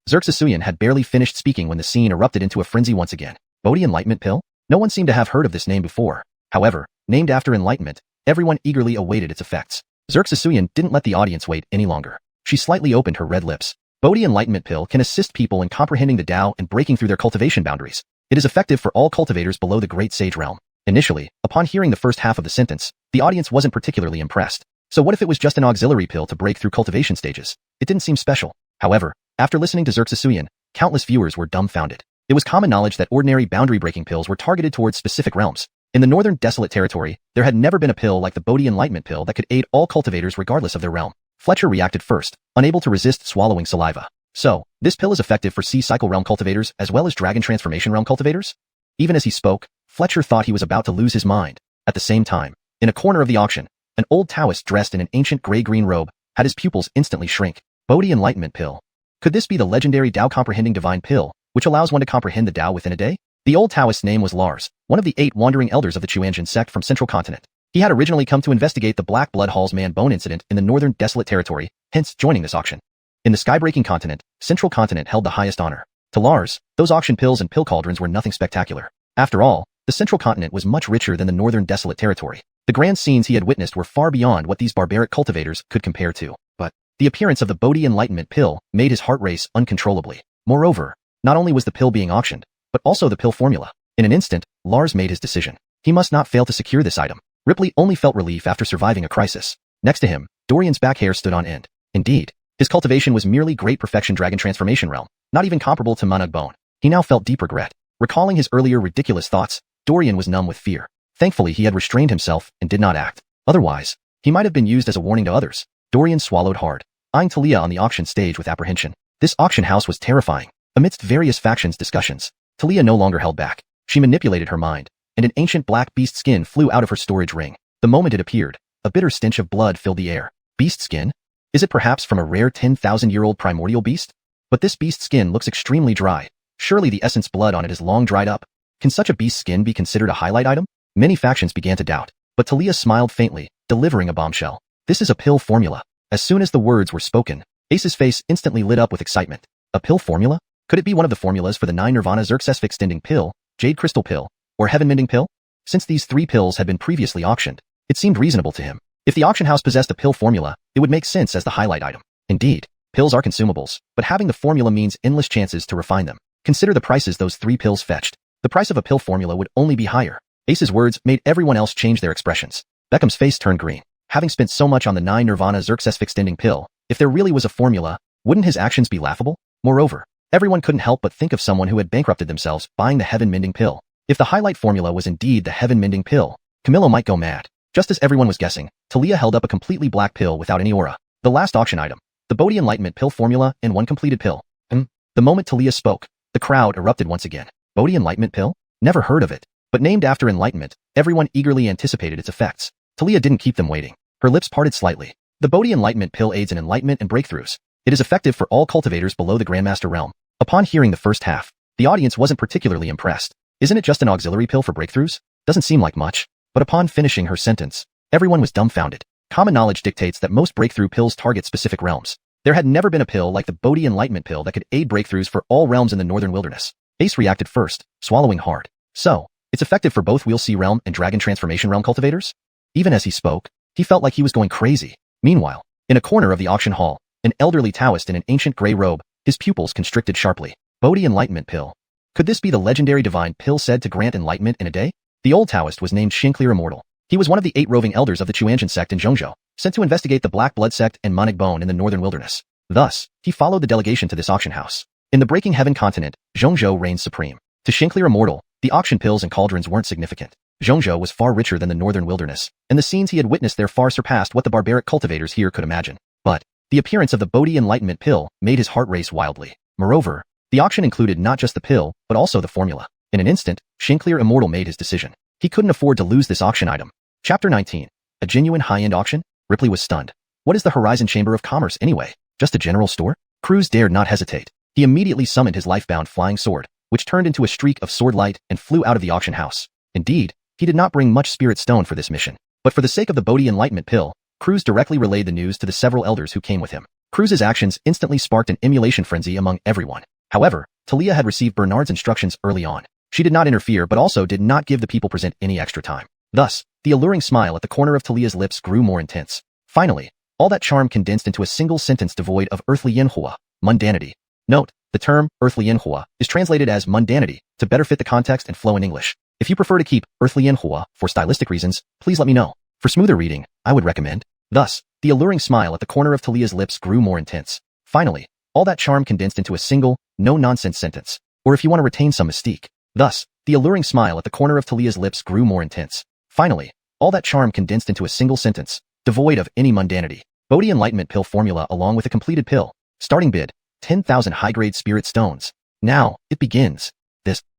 S1: Xuanhuan had barely finished speaking when the scene erupted into a frenzy once again. Bodhi Enlightenment pill? No one seemed to have heard of this name before. However, named after enlightenment, everyone eagerly awaited its effects. Xuanhuan didn't let the audience wait any longer. She slightly opened her red lips. Bodhi Enlightenment Pill can assist people in comprehending the Tao and breaking through their cultivation boundaries. It is effective for all cultivators below the Great Sage Realm. Initially, upon hearing the first half of the sentence, the audience wasn't particularly impressed. So what if it was just an auxiliary pill to break through cultivation stages? It didn't seem special. However, after listening to Xuanhuan, countless viewers were dumbfounded. It was common knowledge that ordinary boundary-breaking pills were targeted towards specific realms. In the Northern Desolate Territory, there had never been a pill like the Bodhi Enlightenment Pill that could aid all cultivators regardless of their realm. Fletcher reacted first, unable to resist swallowing saliva. So, this pill is effective for Sea Cycle Realm cultivators as well as Dragon Transformation Realm cultivators? Even as he spoke, Fletcher thought he was about to lose his mind. At the same time, in a corner of the auction, an old Taoist dressed in an ancient gray-green robe had his pupils instantly shrink. Bodhi Enlightenment Pill. Could this be the legendary Tao Comprehending Divine Pill, which allows one to comprehend the Tao within a day? The old Taoist's name was Lars, one of the 8 wandering elders of the Xuanhuan sect from Central Continent. He had originally come to investigate the Black Blood Hall's man-bone incident in the Northern Desolate Territory, hence joining this auction. In the Skybreaking Continent, Central Continent held the highest honor. To Lars, those auction pills and pill cauldrons were nothing spectacular. After all, the Central Continent was much richer than the Northern Desolate Territory. The grand scenes he had witnessed were far beyond what these barbaric cultivators could compare to. But the appearance of the Bodhi Enlightenment Pill made his heart race uncontrollably. Moreover, not only was the pill being auctioned, but also the pill formula. In an instant, Lars made his decision. He must not fail to secure this item. Ripley only felt relief after surviving a crisis. Next to him, Dorian's back hair stood on end. Indeed, his cultivation was merely Great Perfection Dragon Transformation Realm, not even comparable to Nidhogg Bone. He now felt deep regret. Recalling his earlier ridiculous thoughts, Dorian was numb with fear. Thankfully, he had restrained himself and did not act. Otherwise, he might have been used as a warning to others. Dorian swallowed hard, eyeing Talia on the auction stage with apprehension. This auction house was terrifying. Amidst various factions' discussions, Talia no longer held back. She manipulated her mind, and an ancient black beast skin flew out of her storage ring. The moment it appeared, a bitter stench of blood filled the air. Beast skin? Is it perhaps from a rare 10,000-year-old primordial beast? But this beast skin looks extremely dry. Surely the essence blood on it is long dried up. Can such a beast skin be considered a highlight item? Many factions began to doubt, but Talia smiled faintly, delivering a bombshell. This is a pill formula. As soon as the words were spoken, Ace's face instantly lit up with excitement. A pill formula? Could it be one of the formulas for the 9 Nirvana Xerxes Extending Pill, Jade Crystal Pill, or Heaven Mending Pill? Since these 3 pills had been previously auctioned, it seemed reasonable to him. If the auction house possessed a pill formula, it would make sense as the highlight item. Indeed, pills are consumables, but having the formula means endless chances to refine them. Consider the prices those 3 pills fetched. The price of a pill formula would only be higher. Ace's words made everyone else change their expressions. Beckham's face turned green. Having spent so much on the 9 Nirvana Xerxes Extending Pill, if there really was a formula, wouldn't his actions be laughable? Moreover, everyone couldn't help but think of someone who had bankrupted themselves buying the Heaven Mending Pill. If the highlight formula was indeed the Heaven Mending Pill, Camillo might go mad. Just as everyone was guessing, Talia held up a completely black pill without any aura. The last auction item, the Bodhi Enlightenment Pill formula and 1 completed pill. The moment Talia spoke, the crowd erupted once again. Bodhi Enlightenment Pill? Never heard of it. But named after enlightenment, everyone eagerly anticipated its effects. Talia didn't keep them waiting. Her lips parted slightly. The Bodhi Enlightenment Pill aids in enlightenment and breakthroughs. It is effective for all cultivators below the Grandmaster realm. Upon hearing the first half, the audience wasn't particularly impressed. Isn't it just an auxiliary pill for breakthroughs? Doesn't seem like much. But upon finishing her sentence, everyone was dumbfounded. Common knowledge dictates that most breakthrough pills target specific realms. There had never been a pill like the Bodhi Enlightenment Pill that could aid breakthroughs for all realms in the Northern Wilderness. Ace reacted first, swallowing hard. So, it's effective for both Wuxia realm and Dragon Transformation realm cultivators? Even as he spoke, he felt like he was going crazy. Meanwhile, in a corner of the auction hall, an elderly Taoist in an ancient gray robe, his pupils constricted sharply. Bodhi Enlightenment Pill. Could this be the legendary divine pill said to grant enlightenment in a day? The old Taoist was named Xianxia Immortal. He was one of the 8 roving elders of the Xuanhuan sect in Zhongzhou, sent to investigate the Black Blood sect and Nidhogg Bone in the Northern Wilderness. Thus, he followed the delegation to this auction house. In the Breaking Heaven continent, Zhongzhou reigned supreme. To Xianxia Immortal, the auction pills and cauldrons weren't significant. Zhongzhou was far richer than the Northern Wilderness, and the scenes he had witnessed there far surpassed what the barbaric cultivators here could imagine. But the appearance of the Bodhi Enlightenment Pill made his heart race wildly. Moreover, the auction included not just the pill, but also the formula. In an instant, Xianxia Immortal made his decision. He couldn't afford to lose this auction item. Chapter 19. A genuine high-end auction? Ripley was stunned. What is the Horizon Chamber of Commerce anyway? Just a general store? Cruz dared not hesitate. He immediately summoned his life-bound flying sword, which turned into a streak of sword light and flew out of the auction house. Indeed, he did not bring much spirit stone for this mission. But for the sake of the Bodhi Enlightenment Pill, Cruz directly relayed the news to the several elders who came with him. Cruz's actions instantly sparked an emulation frenzy among everyone. However, Talia had received Bernard's instructions early on. She did not interfere but also did not give the people present any extra time. Thus, the alluring smile at the corner of Talia's lips grew more intense. Finally, all that charm condensed into a single sentence devoid of earthly yanhua, mundanity. Note, the term earthly yanhua is translated as mundanity to better fit the context and flow in English. If you prefer to keep earthly yanhua for stylistic reasons, please let me know. For smoother reading, I would recommend. Thus, the alluring smile at the corner of Talia's lips grew more intense. Finally, all that charm condensed into a single, no-nonsense sentence. Or if you want to retain some mystique. Thus, the alluring smile at the corner of Talia's lips grew more intense. Finally, all that charm condensed into a single sentence, devoid of any mundanity. Bodhi Enlightenment Pill formula along with a completed pill. Starting bid, 10,000 high-grade spirit stones. Now, it begins.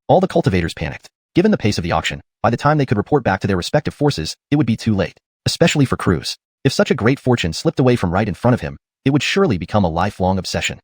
S1: All the cultivators panicked. Given the pace of the auction, by the time they could report back to their respective forces, it would be too late. Especially for Cruz. If such a great fortune slipped away from right in front of him, it would surely become a lifelong obsession.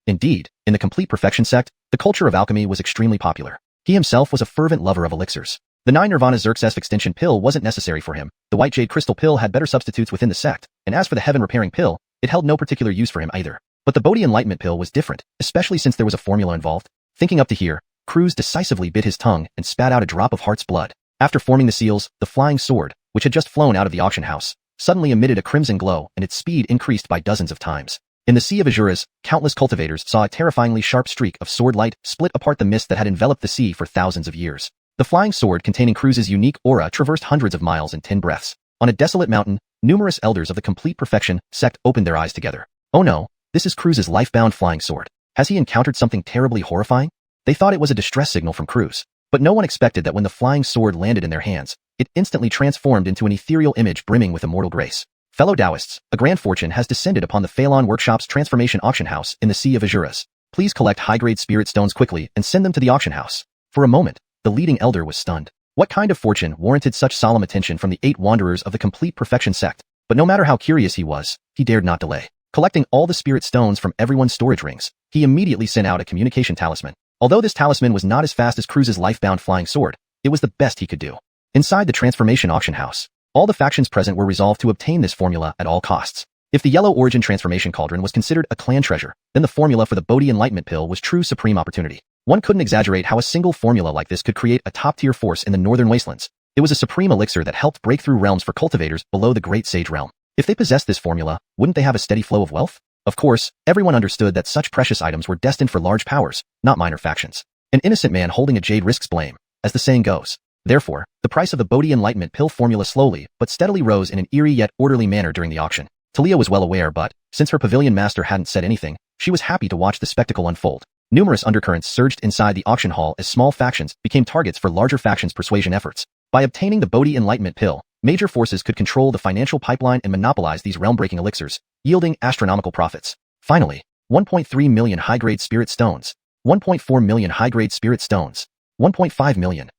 S1: Indeed, in the Complete Perfection sect, the culture of alchemy was extremely popular. He himself was a fervent lover of elixirs. The 9 Nirvana Xerxes extension pill wasn't necessary for him, the White Jade Crystal pill had better substitutes within the sect, and as for the Heaven Repairing pill, it held no particular use for him either. But the Bodhi Enlightenment pill was different, especially since there was a formula involved. Thinking up to here, Cruz decisively bit his tongue and spat out a drop of heart's blood. After forming the seals, the flying sword, which had just flown out of the auction house, suddenly emitted a crimson glow and its speed increased by dozens of times. In the Sea of Azuras, countless cultivators saw a terrifyingly sharp streak of sword light split apart the mist that had enveloped the sea for thousands of years. The flying sword containing Cruz's unique aura traversed hundreds of miles in 10 breaths. On a desolate mountain, numerous elders of the Complete Perfection sect opened their eyes together. Oh no, this is Cruz's life-bound flying sword. Has he encountered something terribly horrifying? They thought it was a distress signal from Cruz. But no one expected that when the flying sword landed in their hands, it instantly transformed into an ethereal image brimming with immortal grace. Fellow Taoists, a grand fortune has descended upon the Phelan Workshop's transformation auction house in the Sea of Azuras. Please collect high-grade spirit stones quickly and send them to the auction house. For a moment, the leading elder was stunned. What kind of fortune warranted such solemn attention from the 8 wanderers of the Complete Perfection sect? But no matter how curious he was, he dared not delay. Collecting all the spirit stones from everyone's storage rings, he immediately sent out a communication talisman. Although this talisman was not as fast as Cruz's life-bound flying sword, it was the best he could do. Inside the transformation auction house, all the factions present were resolved to obtain this formula at all costs. If the Yellow Origin Transformation Cauldron was considered a clan treasure, then the formula for the Bodhi Enlightenment Pill was true supreme opportunity. One couldn't exaggerate how a single formula like this could create a top-tier force in the Northern Wastelands. It was a supreme elixir that helped break through realms for cultivators below the Great Sage Realm. If they possessed this formula, wouldn't they have a steady flow of wealth? Of course, everyone understood that such precious items were destined for large powers, not minor factions. An innocent man holding a jade risks blame, as the saying goes. Therefore, the price of the Bodhi Enlightenment Pill formula slowly but steadily rose in an eerie yet orderly manner during the auction. Talia was well aware, but, since her pavilion master hadn't said anything, she was happy to watch the spectacle unfold. Numerous undercurrents surged inside the auction hall as small factions became targets for larger factions' persuasion efforts. By obtaining the Bodhi Enlightenment Pill, major forces could control the financial pipeline and monopolize these realm-breaking elixirs, yielding astronomical profits. Finally, 1.3 million high-grade spirit stones, 1.4 million high-grade spirit stones, 1.5 million.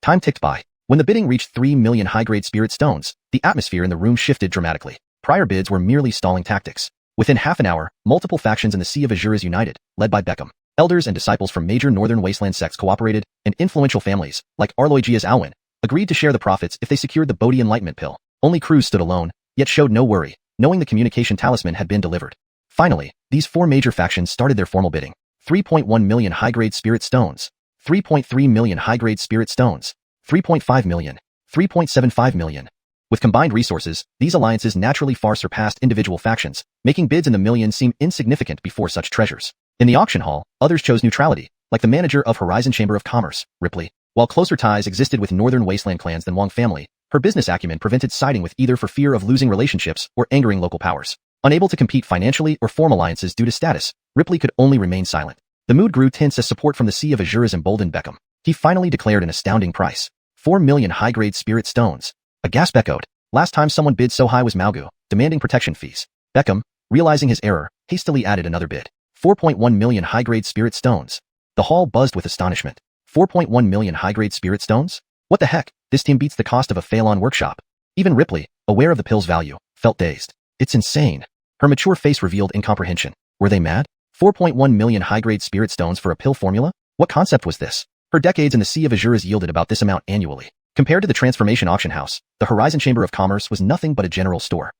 S1: Time ticked by. When the bidding reached 3 million high-grade spirit stones, the atmosphere in the room shifted dramatically. Prior bids were merely stalling tactics. Within half an hour, multiple factions in the Sea of Azuras united, led by Beckham. Elders and disciples from major northern wasteland sects cooperated, and influential families, like Arloigia's Alwyn, agreed to share the profits if they secured the Bodhi Enlightenment Pill. Only Cruz stood alone, yet showed no worry, knowing the communication talisman had been delivered. Finally, these 4 major factions started their formal bidding. 3.1 million high-grade spirit stones, 3.3 million high-grade spirit stones, 3.5 million, 3.75 million. With combined resources, these alliances naturally far surpassed individual factions, making bids in the millions seem insignificant before such treasures. In the auction hall, others chose neutrality, like the manager of Horizon Chamber of Commerce, Ripley. While closer ties existed with northern wasteland clans than Wong family, her business acumen prevented siding with either for fear of losing relationships or angering local powers. Unable to compete financially or form alliances due to status, Ripley could only remain silent. The mood grew tense as support from the Sea of Azuras emboldened Beckham. He finally declared an astounding price. 4 million high-grade spirit stones. A gasp echoed. Last time someone bid so high was Maugu, demanding protection fees. Beckham, realizing his error, hastily added another bid. 4.1 million high-grade spirit stones. The hall buzzed with astonishment. 4.1 million high-grade spirit stones? What the heck? This team beats the cost of a Phelan workshop. Even Ripley, aware of the pill's value, felt dazed. It's insane. Her mature face revealed incomprehension. Were they mad? 4.1 million high-grade spirit stones for a pill formula? What concept was this? Her decades in the Sea of Azuras yielded about this amount annually. Compared to the Transformation Auction House, the Horizon Chamber of Commerce was nothing but a general store.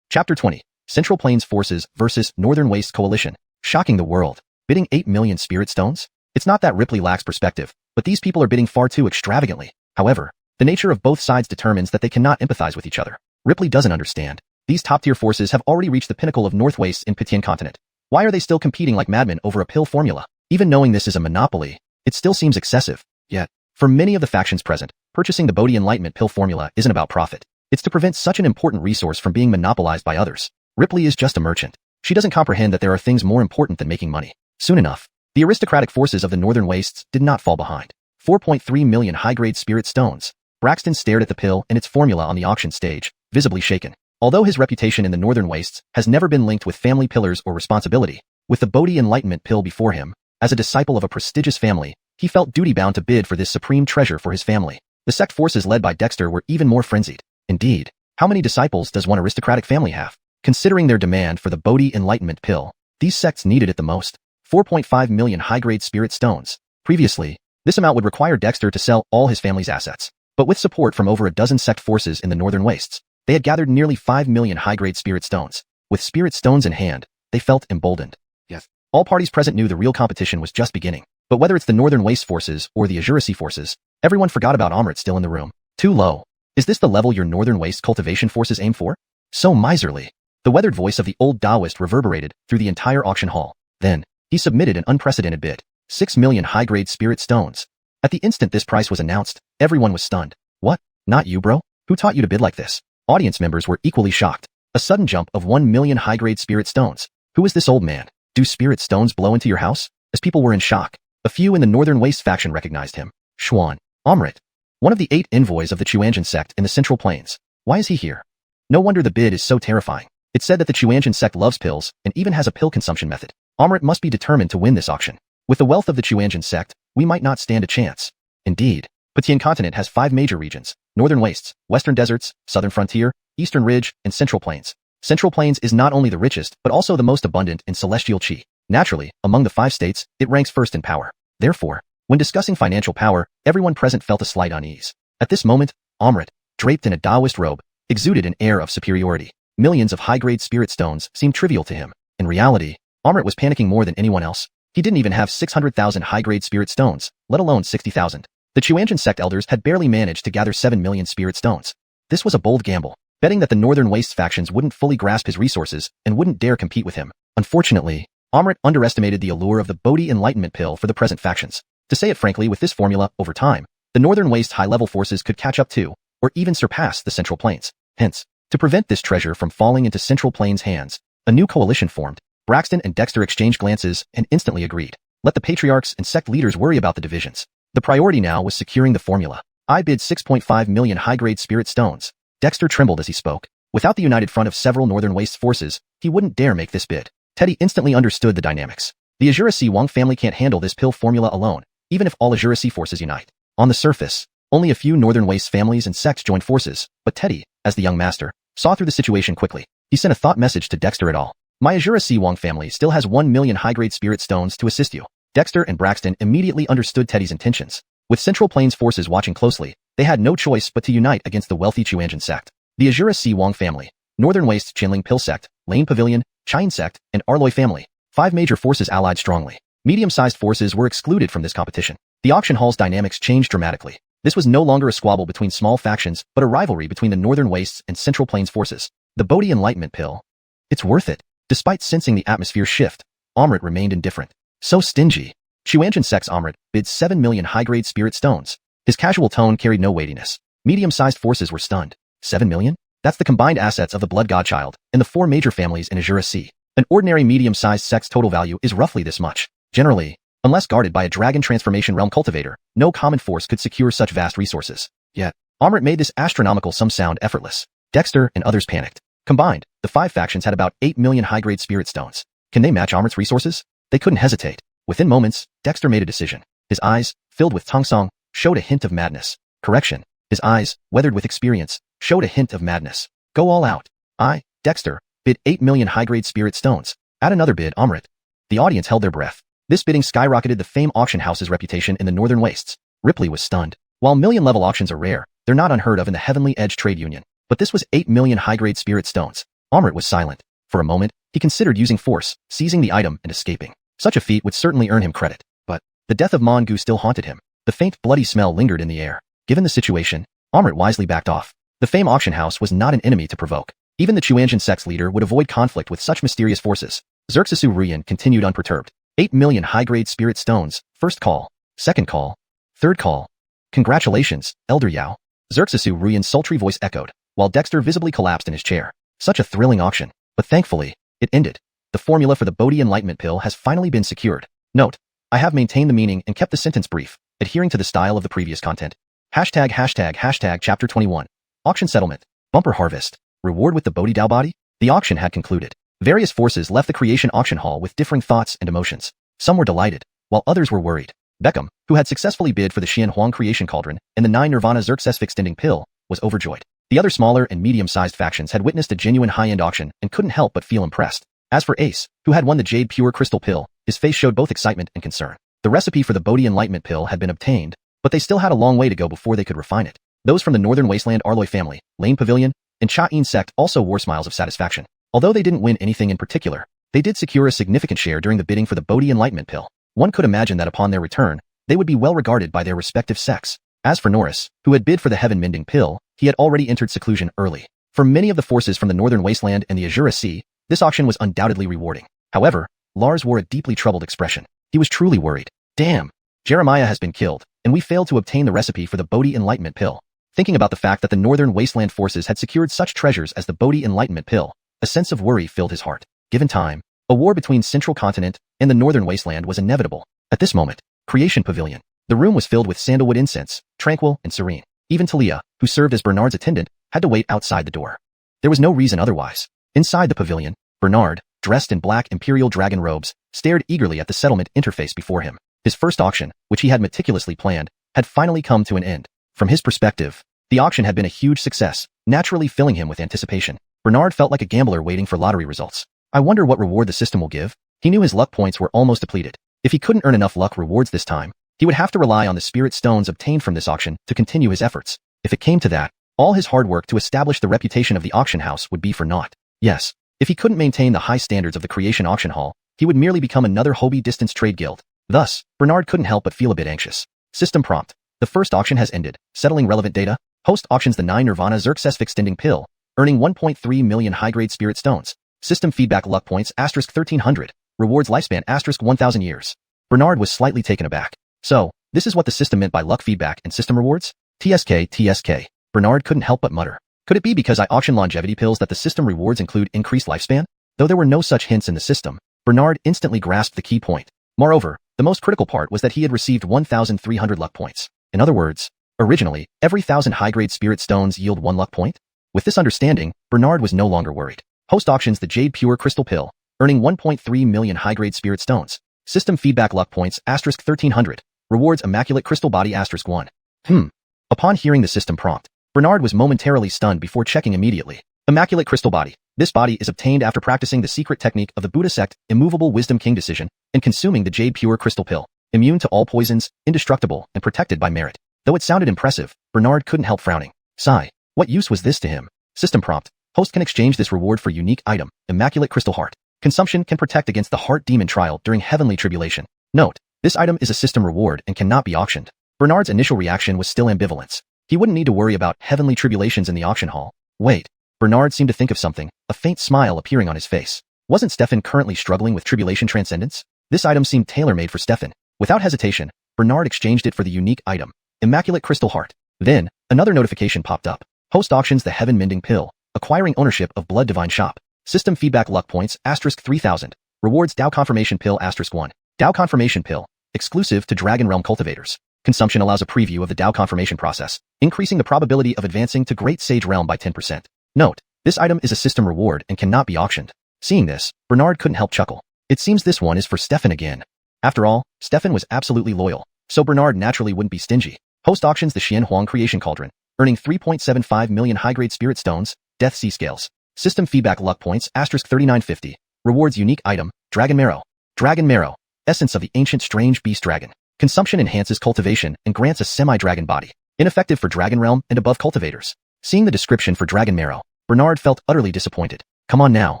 S1: Chapter 20. Central Plains Forces versus Northern Waste Coalition. Shocking the world. Bidding 8 million spirit stones? It's not that Ripley lacks perspective, but these people are bidding far too extravagantly. However, the nature of both sides determines that they cannot empathize with each other. Ripley doesn't understand. These top-tier forces have already reached the pinnacle of North Wastes in Pitian continent. Why are they still competing like madmen over a pill formula? Even knowing this is a monopoly, it still seems excessive. Yet, for many of the factions present, purchasing the Bodhi Enlightenment pill formula isn't about profit. It's to prevent such an important resource from being monopolized by others. Ripley is just a merchant. She doesn't comprehend that there are things more important than making money. Soon enough, the aristocratic forces of the Northern Wastes did not fall behind. 4.3 million high-grade spirit stones. Braxton stared at the pill and its formula on the auction stage, visibly shaken. Although his reputation in the Northern Wastes has never been linked with family pillars or responsibility, with the Bodhi Enlightenment pill before him, as a disciple of a prestigious family, he felt duty-bound to bid for this supreme treasure for his family. The sect forces led by Dexter were even more frenzied. Indeed, how many disciples does one aristocratic family have? Considering their demand for the Bodhi Enlightenment pill, these sects needed it the most. 4.5 million high-grade spirit stones. Previously, this amount would require Dexter to sell all his family's assets. But with support from over a dozen sect forces in the Northern Wastes, they had gathered nearly 5 million high-grade spirit stones. With spirit stones in hand, they felt emboldened. Yes. All parties present knew the real competition was just beginning. But whether it's the Northern Waste forces or the Azuracy forces, everyone forgot about Amrit still in the room. Too low. Is this the level your Northern Waste cultivation forces aim for? So miserly. The weathered voice of the old Taoist reverberated through the entire auction hall. Then, he submitted an unprecedented bid. 6 million high-grade spirit stones. At the instant this price was announced, everyone was stunned. What? Not you, bro? Who taught you to bid like this? Audience members were equally shocked. A sudden jump of 1 million high-grade spirit stones. Who is this old man? Do spirit stones blow into your house? As people were in shock, a few in the Northern Waste faction recognized him. Xuanhuan. Amrit. One of the 8 envoys of the Xuanhuan sect in the Central Plains. Why is he here? No wonder the bid is so terrifying. It said that the Xuanhuan sect loves pills and even has a pill consumption method. Amrit must be determined to win this auction. With the wealth of the Xuanhuan sect, we might not stand a chance. Indeed, Pitian continent has 5 major regions: Northern Wastes, Western Deserts, Southern Frontier, Eastern Ridge, and Central Plains. Central Plains is not only the richest, but also the most abundant in celestial chi. Naturally, among the 5 states, it ranks first in power. Therefore, when discussing financial power, everyone present felt a slight unease. At this moment, Amrit, draped in a Taoist robe, exuded an air of superiority. Millions of high-grade spirit stones seemed trivial to him. In reality, Amrit was panicking more than anyone else. He didn't even have 600,000 high-grade spirit stones, let alone 60,000. The Xuanhuan sect elders had barely managed to gather 7 million spirit stones. This was a bold gamble, betting that the Northern Wastes factions wouldn't fully grasp his resources and wouldn't dare compete with him. Unfortunately, Amrit underestimated the allure of the Bodhi Enlightenment pill for the present factions. To say it frankly, with this formula, over time, the Northern Waste high-level forces could catch up to, or even surpass the Central Plains. Hence, to prevent this treasure from falling into Central Plains' hands, a new coalition formed. Braxton and Dexter exchanged glances and instantly agreed. Let the patriarchs and sect leaders worry about the divisions. The priority now was securing the formula. I bid 6.5 million high-grade spirit stones. Dexter trembled as he spoke. Without the united front of several Northern Waste forces, he wouldn't dare make this bid. Teddy instantly understood the dynamics. The Azuracy Wang family can't handle this pill formula alone, even if all Azuracy forces unite. On the surface, only a few Northern Waste families and sects joined forces, but Teddy, as the young master, saw through the situation quickly. He sent a thought message to Dexter et al. My Azuracy Wang family still has 1 million high-grade spirit stones to assist you. Dexter and Braxton immediately understood Teddy's intentions. With Central Plains forces watching closely, they had no choice but to unite against the wealthy Xuanhuan sect. The Azuracy Wang family, Northern Waste Chinling Pill sect, Lane Pavilion, Chine sect, and Arloy family. 5 major forces allied strongly. Medium-sized forces were excluded from this competition. The auction hall's dynamics changed dramatically. This was no longer a squabble between small factions, but a rivalry between the Northern Wastes and Central Plains forces. The Bodhi Enlightenment pill. It's worth it. Despite sensing the atmosphere shift, Amrit remained indifferent. So stingy. Xuanhuan sect's Amrit bid 7 million high-grade spirit stones. His casual tone carried no weightiness. Medium-sized forces were stunned. 7 million? That's the combined assets of the Blood Godchild and the 4 major families in Azuracy. An ordinary medium-sized sect's total value is roughly this much. Generally, unless guarded by a dragon transformation realm cultivator, no common force could secure such vast resources. Yet, Amrit made this astronomical sum sound effortless. Dexter and others panicked. Combined, the 5 factions had about 8 million high-grade spirit stones. Can they match Amrit's resources? They couldn't hesitate. Within moments, Dexter made a decision. His eyes, filled with tongsong, showed a hint of madness. Correction. His eyes, weathered with experience, showed a hint of madness. Go all out. I, Dexter, bid 8 million high-grade spirit stones. Add another bid, Amrit. The audience held their breath. This bidding skyrocketed the Fame Auction House's reputation in the Northern Wastes. Ripley was stunned. While million-level auctions are rare, they're not unheard of in the Heavenly Edge Trade Union. But this was 8 million high-grade spirit stones. Amrit was silent. For a moment, he considered using force, seizing the item and escaping. Such a feat would certainly earn him credit. But the death of Mongu still haunted him. The faint, bloody smell lingered in the air. Given the situation, Amrit wisely backed off. The Fame Auction House was not an enemy to provoke. Even the Xuanhuan sect's leader would avoid conflict with such mysterious forces. Xerxes Ruyan continued unperturbed. 8 million high-grade spirit stones. First call. Second call. Third call. Congratulations, Elder Yao. Xerxes Ruyan's sultry voice echoed, while Dexter visibly collapsed in his chair. Such a thrilling auction. But thankfully, it ended. The formula for the Bodhi Enlightenment Pill has finally been secured. Note: I have maintained the meaning and kept the sentence brief, adhering to the style of the previous content. ##### Chapter 21. Auction Settlement. Bumper Harvest. Reward with the Bodhi Dao Body? The auction had concluded. Various forces left the creation auction hall with differing thoughts and emotions. Some were delighted, while others were worried. Beckham, who had successfully bid for the Xianhuan creation cauldron and the 9 Nirvana Xerxes extending pill, was overjoyed. The other smaller and medium-sized factions had witnessed a genuine high-end auction and couldn't help but feel impressed. As for Ace, who had won the Jade Pure Crystal Pill, his face showed both excitement and concern. The recipe for the Bodhi Enlightenment Pill had been obtained, but they still had a long way to go before they could refine it. Those from the Northern Wasteland Arloy family, Lane Pavilion, and Cha-In sect also wore smiles of satisfaction. Although they didn't win anything in particular, they did secure a significant share during the bidding for the Bodhi Enlightenment Pill. One could imagine that upon their return, they would be well regarded by their respective sects. As for Norris, who had bid for the Heaven Mending Pill, he had already entered seclusion early. For many of the forces from the Northern Wasteland and the Azura Sea, this auction was undoubtedly rewarding. However, Lars wore a deeply troubled expression. He was truly worried. Damn! Jeremiah has been killed, and we failed to obtain the recipe for the Bodhi Enlightenment Pill. Thinking about the fact that the Northern Wasteland forces had secured such treasures as the Bodhi Enlightenment Pill, a sense of worry filled his heart. Given time, a war between Central Continent and the Northern Wasteland was inevitable. At this moment, Creation Pavilion. The room was filled with sandalwood incense, tranquil and serene. Even Talia, who served as Bernard's attendant, had to wait outside the door. There was no reason otherwise. Inside the pavilion, Bernard, dressed in black imperial dragon robes, stared eagerly at the settlement interface before him. His first auction, which he had meticulously planned, had finally come to an end. From his perspective, the auction had been a huge success, naturally filling him with anticipation. Bernard felt like a gambler waiting for lottery results. I wonder what reward the system will give. He knew his luck points were almost depleted. If he couldn't earn enough luck rewards this time, he would have to rely on the spirit stones obtained from this auction to continue his efforts. If it came to that, all his hard work to establish the reputation of the auction house would be for naught. Yes, if he couldn't maintain the high standards of the creation auction hall, he would merely become another Hobie Distance Trade Guild. Thus, Bernard couldn't help but feel a bit anxious. System prompt. The first auction has ended. Settling relevant data. Host auctions the 9 Nirvana Xerxes extending pill, earning 1.3 million high-grade spirit stones. System feedback luck points *1300. Rewards lifespan *1000 years. Bernard was slightly taken aback. So, this is what the system meant by luck feedback and system rewards? TSK. Bernard couldn't help but mutter. Could it be because I auction longevity pills that the system rewards include increased lifespan? Though there were no such hints in the system, Bernard instantly grasped the key point. Moreover, the most critical part was that he had received 1,300 luck points. In other words, originally, every 1,000 high-grade spirit stones yield 1 luck point? With this understanding, Bernard was no longer worried. Host auctions the Jade Pure Crystal Pill, earning 1.3 million high-grade spirit stones. System feedback luck points *1300. Rewards Immaculate Crystal Body *1. Upon hearing the system prompt, Bernard was momentarily stunned before checking immediately. Immaculate Crystal Body. This body is obtained after practicing the secret technique of the Buddha sect, Immovable Wisdom King Decision, and consuming the Jade Pure Crystal Pill. Immune to all poisons, indestructible, and protected by merit. Though it sounded impressive, Bernard couldn't help frowning. Sigh. What use was this to him? System prompt. Host can exchange this reward for unique item, Immaculate Crystal Heart. Consumption can protect against the Heart Demon trial during Heavenly Tribulation. Note: this item is a system reward and cannot be auctioned. Bernard's initial reaction was still ambivalence. He wouldn't need to worry about Heavenly Tribulations in the auction hall. Wait. Bernard seemed to think of something, a faint smile appearing on his face. Wasn't Stefan currently struggling with Tribulation Transcendence? This item seemed tailor-made for Stefan. Without hesitation, Bernard exchanged it for the unique item, Immaculate Crystal Heart. Then, another notification popped up. Host auctions the Heaven Mending Pill, acquiring ownership of Blood Divine Shop. System feedback luck points *3000. Rewards Dao Confirmation Pill *1. Dao Confirmation Pill, exclusive to Dragon Realm cultivators. Consumption allows a preview of the Dao confirmation process, increasing the probability of advancing to Great Sage Realm by 10%. Note: this item is a system reward and cannot be auctioned. Seeing this, Bernard couldn't help chuckle. It seems this one is for Stefan again. After all, Stefan was absolutely loyal, so Bernard naturally wouldn't be stingy. Host auctions the Xianhuan creation cauldron, earning 3.75 million high-grade spirit stones, Death Sea Scales. System feedback luck points *3950. Rewards unique item, Dragon Marrow. Dragon Marrow, essence of the ancient strange beast dragon. Consumption enhances cultivation and grants a semi-dragon body, ineffective for Dragon Realm and above cultivators. Seeing the description for Dragon Marrow, Bernard felt utterly disappointed. Come on now.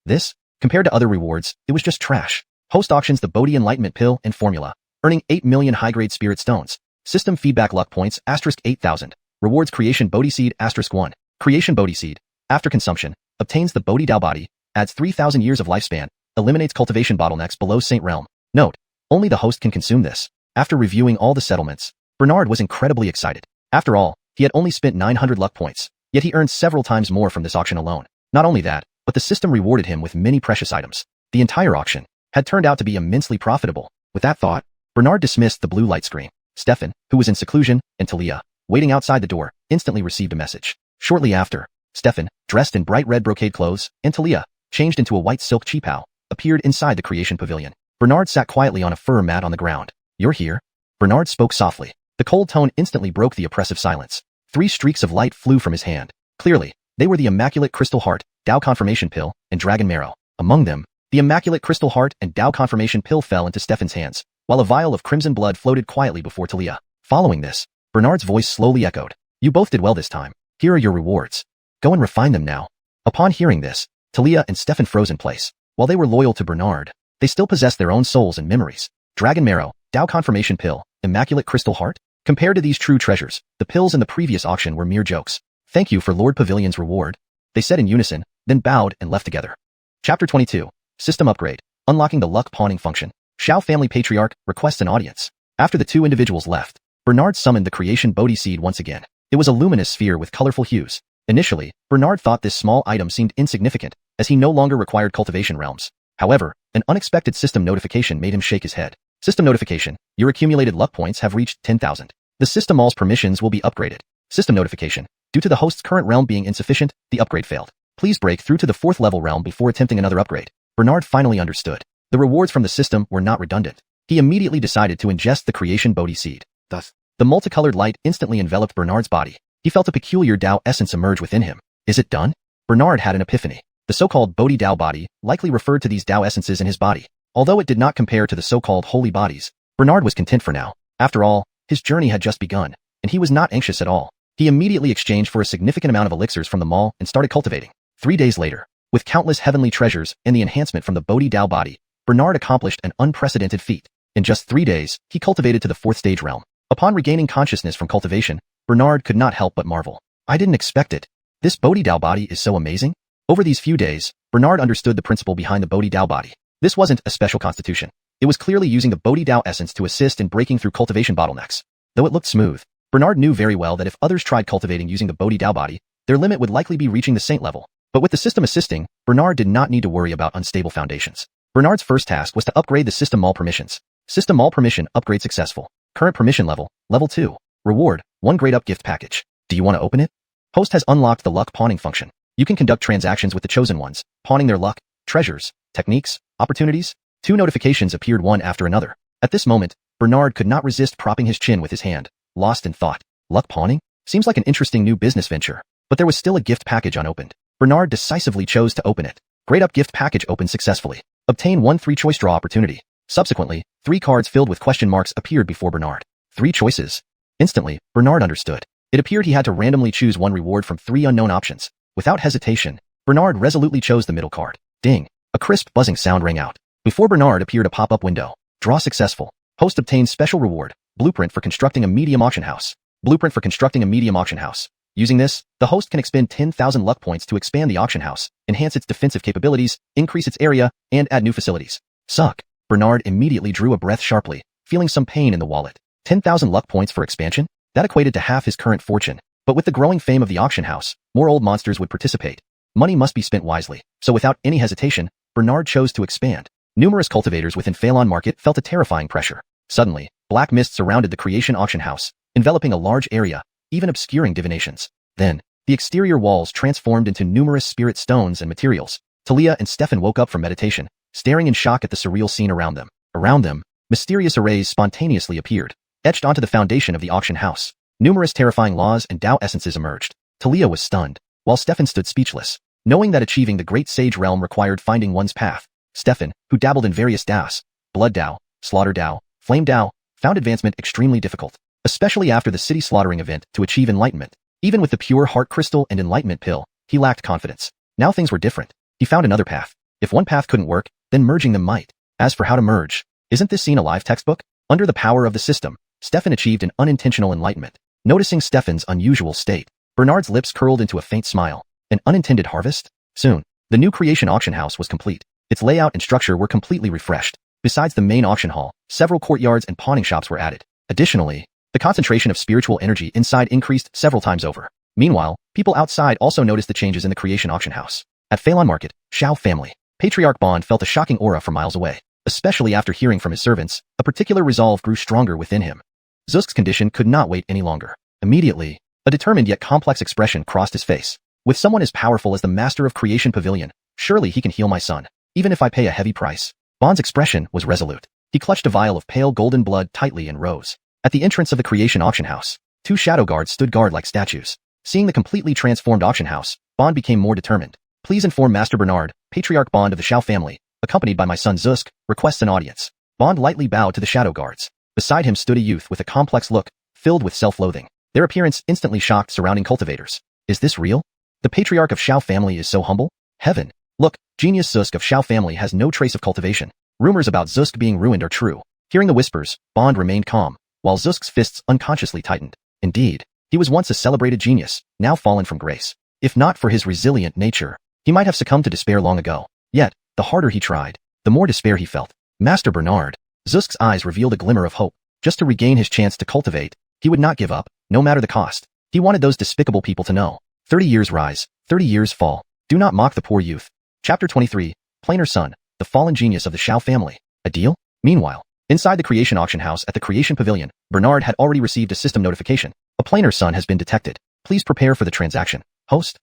S1: This? Compared to other rewards, it was just trash. Host auctions the Bodhi Enlightenment Pill and Formula, earning 8 million high-grade spirit stones. System feedback luck points *8000. Rewards Creation Bodhi Seed *1. Creation Bodhi Seed. After consumption, obtains the Bodhi Dao body, adds 3,000 years of lifespan, eliminates cultivation bottlenecks below Saint Realm. Note: only the host can consume this. After reviewing all the settlements, Bernard was incredibly excited. After all, he had only spent 900 luck points, yet he earned several times more from this auction alone. Not only that, but the system rewarded him with many precious items. The entire auction had turned out to be immensely profitable. With that thought, Bernard dismissed the blue light screen. Stefan, who was in seclusion, and Talia, waiting outside the door, instantly received a message. Shortly after, Stefan, dressed in bright red brocade clothes, and Talia, changed into a white silk qipao, appeared inside the creation pavilion. Bernard sat quietly on a fur mat on the ground. "You're here?" Bernard spoke softly. The cold tone instantly broke the oppressive silence. 3 streaks of light flew from his hand. Clearly, they were the Immaculate Crystal Heart, Dao Confirmation Pill, and Dragon Marrow. Among them, the Immaculate Crystal Heart and Dao Confirmation Pill fell into Stefan's hands, while a vial of crimson blood floated quietly before Talia. Following this, Bernard's voice slowly echoed. "You both did well this time. Here are your rewards. Go and refine them now." Upon hearing this, Talia and Stefan froze in place. While they were loyal to Bernard, they still possessed their own souls and memories. Dragon Marrow, Dao Confirmation Pill, Immaculate Crystal Heart? Compared to these true treasures, the pills in the previous auction were mere jokes. "Thank you for Lord Pavilion's reward," they said in unison, then bowed and left together. Chapter 22. System Upgrade. Unlocking the Luck Pawning Function. Xiao Family Patriarch requests an audience. After the 2 individuals left, Bernard summoned the creation Bodhi seed once again. It was a luminous sphere with colorful hues. Initially, Bernard thought this small item seemed insignificant, as he no longer required cultivation realms. However, an unexpected system notification made him shake his head. System notification: your accumulated luck points have reached 10,000. The system mall's permissions will be upgraded. System notification: due to the host's current realm being insufficient, the upgrade failed. Please break through to the 4th level realm before attempting another upgrade. Bernard finally understood. The rewards from the system were not redundant. He immediately decided to ingest the creation Bodhi seed. Thus, the multicolored light instantly enveloped Bernard's body. He felt a peculiar Dao essence emerge within him. Is it done? Bernard had an epiphany. The so-called Bodhi Dao body likely referred to these Dao essences in his body. Although it did not compare to the so-called holy bodies, Bernard was content for now. After all, his journey had just begun, and he was not anxious at all. He immediately exchanged for a significant amount of elixirs from the mall and started cultivating. 3 days later, with countless heavenly treasures and the enhancement from the Bodhi Dao body, Bernard accomplished an unprecedented feat. In just 3 days, he cultivated to the 4th stage realm. Upon regaining consciousness from cultivation, Bernard could not help but marvel. "I didn't expect it. This Bodhi Dao body is so amazing." Over these few days, Bernard understood the principle behind the Bodhi Dao body. This wasn't a special constitution. It was clearly using the Bodhi Dao essence to assist in breaking through cultivation bottlenecks. Though it looked smooth, Bernard knew very well that if others tried cultivating using the Bodhi Dao body, their limit would likely be reaching the saint level. But with the system assisting, Bernard did not need to worry about unstable foundations. Bernard's first task was to upgrade the system mall permissions. System mall permission upgrade successful. Current permission level, level 2. Reward, 1 grade up gift package. Do you want to open it? Host has unlocked the luck pawning function. You can conduct transactions with the chosen ones, pawning their luck, treasures, techniques, opportunities. 2 notifications appeared one after another. At this moment, Bernard could not resist propping his chin with his hand, lost in thought. Luck pawning? Seems like an interesting new business venture. But there was still a gift package unopened. Bernard decisively chose to open it. Grade up gift package opened successfully. Obtain 1 3-choice draw opportunity. Subsequently, 3 cards filled with question marks appeared before Bernard. 3 choices. Instantly, Bernard understood. It appeared he had to randomly choose 1 reward from 3 unknown options. Without hesitation, Bernard resolutely chose the middle card. Ding! A crisp buzzing sound rang out. Before Bernard appeared a pop-up window. Draw successful. Host obtains special reward. Blueprint for constructing a medium auction house. Blueprint for constructing a medium auction house. Using this, the host can expend 10,000 luck points to expand the auction house, enhance its defensive capabilities, increase its area, and add new facilities. Suck. Bernard immediately drew a breath sharply, feeling some pain in the wallet. 10,000 luck points for expansion? That equated to half his current fortune. But with the growing fame of the auction house, more old monsters would participate. Money must be spent wisely. So without any hesitation, Bernard chose to expand. Numerous cultivators within Phelan Market felt a terrifying pressure. Suddenly, black mist surrounded the creation auction house, enveloping a large area, even obscuring divinations. Then, the exterior walls transformed into numerous spirit stones and materials. Talia and Stefan woke up from meditation, staring in shock at the surreal scene around them. Around them, mysterious arrays spontaneously appeared, etched onto the foundation of the auction house. Numerous terrifying laws and Dao essences emerged. Talia was stunned, while Stefan stood speechless, knowing that achieving the Great Sage Realm required finding one's path. Stefan, who dabbled in various Daos, Blood Dao, Slaughter Dao, Flame Dao, found advancement extremely difficult, especially after the city slaughtering event to achieve enlightenment. Even with the pure heart crystal and enlightenment pill, he lacked confidence. Now things were different. He found another path. If one path couldn't work, then merging them might. As for how to merge, isn't this scene a live textbook? Under the power of the system, Stefan achieved an unintentional enlightenment. Noticing Stefan's unusual state, Bernard's lips curled into a faint smile. An unintended harvest? Soon, the new creation auction house was complete. Its layout and structure were completely refreshed. Besides the main auction hall, several courtyards and pawning shops were added. Additionally, the concentration of spiritual energy inside increased several times over. Meanwhile, people outside also noticed the changes in the creation auction house. At Phelan Market, Xiao family, Patriarch Bond felt a shocking aura from miles away. Especially after hearing from his servants, a particular resolve grew stronger within him. Zusk's condition could not wait any longer. Immediately, a determined yet complex expression crossed his face. With someone as powerful as the master of Creation Pavilion, surely he can heal my son, even if I pay a heavy price. Bond's expression was resolute. He clutched a vial of pale golden blood tightly and rose. At the entrance of the creation auction house, two shadow guards stood guard like statues. Seeing the completely transformed auction house, Bond became more determined. Please inform Master Bernard, Patriarch Bond of the Xiao family, accompanied by my son Zusk, requests an audience. Bond lightly bowed to the shadow guards. Beside him stood a youth with a complex look, filled with self-loathing. Their appearance instantly shocked surrounding cultivators. Is this real? The Patriarch of Xiao family is so humble? Heaven! Look, genius Zusk of Xiao family has no trace of cultivation. Rumors about Zusk being ruined are true. Hearing the whispers, Bond remained calm, while Zusk's fists unconsciously tightened. Indeed, he was once a celebrated genius, now fallen from grace. If not for his resilient nature, he might have succumbed to despair long ago. Yet, the harder he tried, the more despair he felt. Master Bernard. Zusk's eyes revealed a glimmer of hope. Just to regain his chance to cultivate, he would not give up, no matter the cost. He wanted those despicable people to know. 30 years rise, 30 years fall. Do not mock the poor youth. Chapter 23, Plainer Son, the fallen genius of the Xiao family. A deal? Meanwhile, inside the creation auction house at the Creation Pavilion, Bernard had already received a system notification. A plainer son has been detected. Please prepare for the transaction. Host?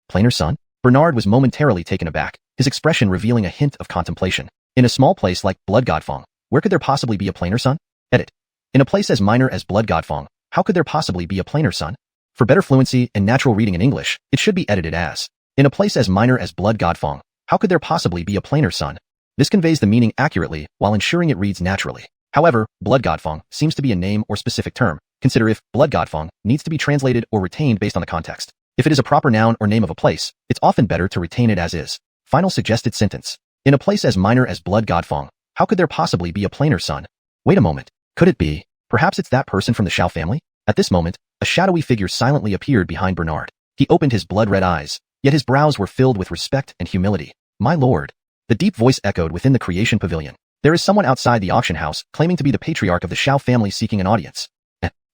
S1: Plainer son? Bernard was momentarily taken aback, his expression revealing a hint of contemplation. In a small place like Blood Godfong, where could there possibly be a plainer son? Edit. In a place as minor as Blood Godfong, how could there possibly be a plainer son? For better fluency and natural reading in English, it should be edited as, in a place as minor as Blood Godfong, how could there possibly be a plainer son? This conveys the meaning accurately while ensuring it reads naturally. However, Blood Godfong seems to be a name or specific term. Consider if Blood Godfong needs to be translated or retained based on the context. If it is a proper noun or name of a place, it's often better to retain it as is. Final suggested sentence. In a place as minor as Blood Godfong, how could there possibly be a plainer son? Wait a moment. Could it be? Perhaps it's that person from the Xiao family? At this moment, a shadowy figure silently appeared behind Bernard. He opened his blood-red eyes, yet his brows were filled with respect and humility. My lord. The deep voice echoed within the creation pavilion. There is someone outside the auction house claiming to be the patriarch of the Xiao family seeking an audience.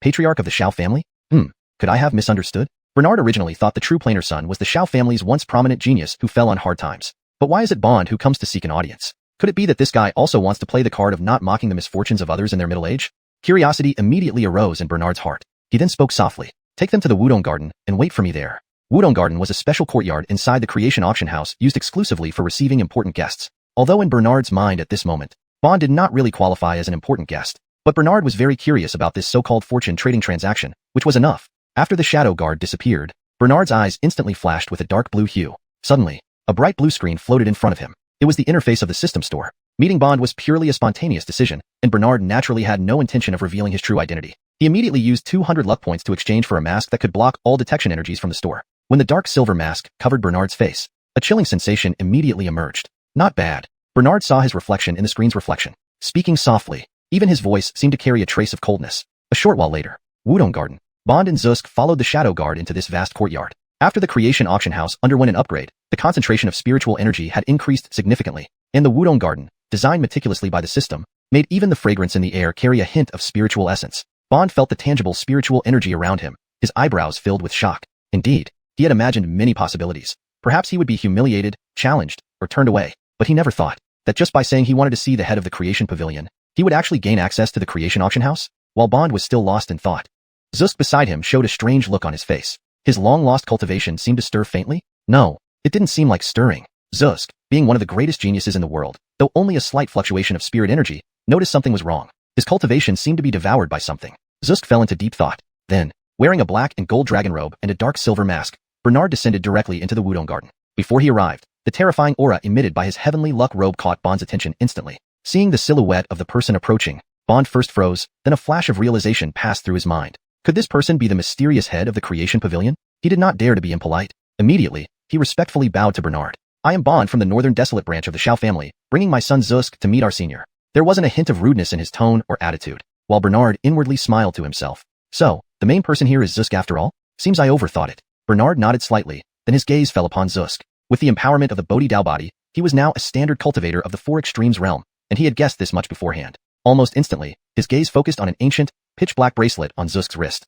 S1: Patriarch of the Xiao family? Could I have misunderstood? Bernard originally thought the true plainer son was the Xiao family's once prominent genius who fell on hard times. But why is it Bond who comes to seek an audience? Could it be that this guy also wants to play the card of not mocking the misfortunes of others in their middle age? Curiosity immediately arose in Bernard's heart. He then spoke softly. Take them to the Wudong Garden and wait for me there. Wudong Garden was a special courtyard inside the creation auction house used exclusively for receiving important guests. Although in Bernard's mind at this moment, Bond did not really qualify as an important guest. But Bernard was very curious about this so-called fortune trading transaction, which was enough. After the shadow guard disappeared, Bernard's eyes instantly flashed with a dark blue hue. Suddenly, a bright blue screen floated in front of him. It was the interface of the system store. Meeting Bond was purely a spontaneous decision, and Bernard naturally had no intention of revealing his true identity. He immediately used 200 luck points to exchange for a mask that could block all detection energies from the store. When the dark silver mask covered Bernard's face, a chilling sensation immediately emerged. Not bad. Bernard saw his reflection in the screen's reflection. Speaking softly, even his voice seemed to carry a trace of coldness. A short while later, Wudong Garden. Bond and Zusk followed the shadow guard into this vast courtyard. After the creation auction house underwent an upgrade, the concentration of spiritual energy had increased significantly, and the Wudong Garden, designed meticulously by the system, made even the fragrance in the air carry a hint of spiritual essence. Bond felt the tangible spiritual energy around him, his eyebrows filled with shock. Indeed, he had imagined many possibilities. Perhaps he would be humiliated, challenged, or turned away, but he never thought that just by saying he wanted to see the head of the creation pavilion, he would actually gain access to the creation auction house. While Bond was still lost in thought, Zusk beside him showed a strange look on his face. His long-lost cultivation seemed to stir faintly. No, it didn't seem like stirring. Zusk, being one of the greatest geniuses in the world, though only a slight fluctuation of spirit energy, noticed something was wrong. His cultivation seemed to be devoured by something. Zusk fell into deep thought. Then, wearing a black and gold dragon robe and a dark silver mask, Bernard descended directly into the Wudong Garden. Before he arrived, the terrifying aura emitted by his heavenly luck robe caught Bond's attention instantly. Seeing the silhouette of the person approaching, Bond first froze, then a flash of realization passed through his mind. Could this person be the mysterious head of the creation pavilion? He did not dare to be impolite. Immediately, he respectfully bowed to Bernard. I am Bond from the northern desolate branch of the Xiao family, bringing my son Zusk to meet our senior. There wasn't a hint of rudeness in his tone or attitude, while Bernard inwardly smiled to himself. So, the main person here is Zusk after all? Seems I overthought it. Bernard nodded slightly, then his gaze fell upon Zusk. With the empowerment of the Bodhi Dao body, he was now a standard cultivator of the Four Extremes realm, and he had guessed this much beforehand. Almost instantly, his gaze focused on an ancient, pitch-black bracelet on Zusk's wrist.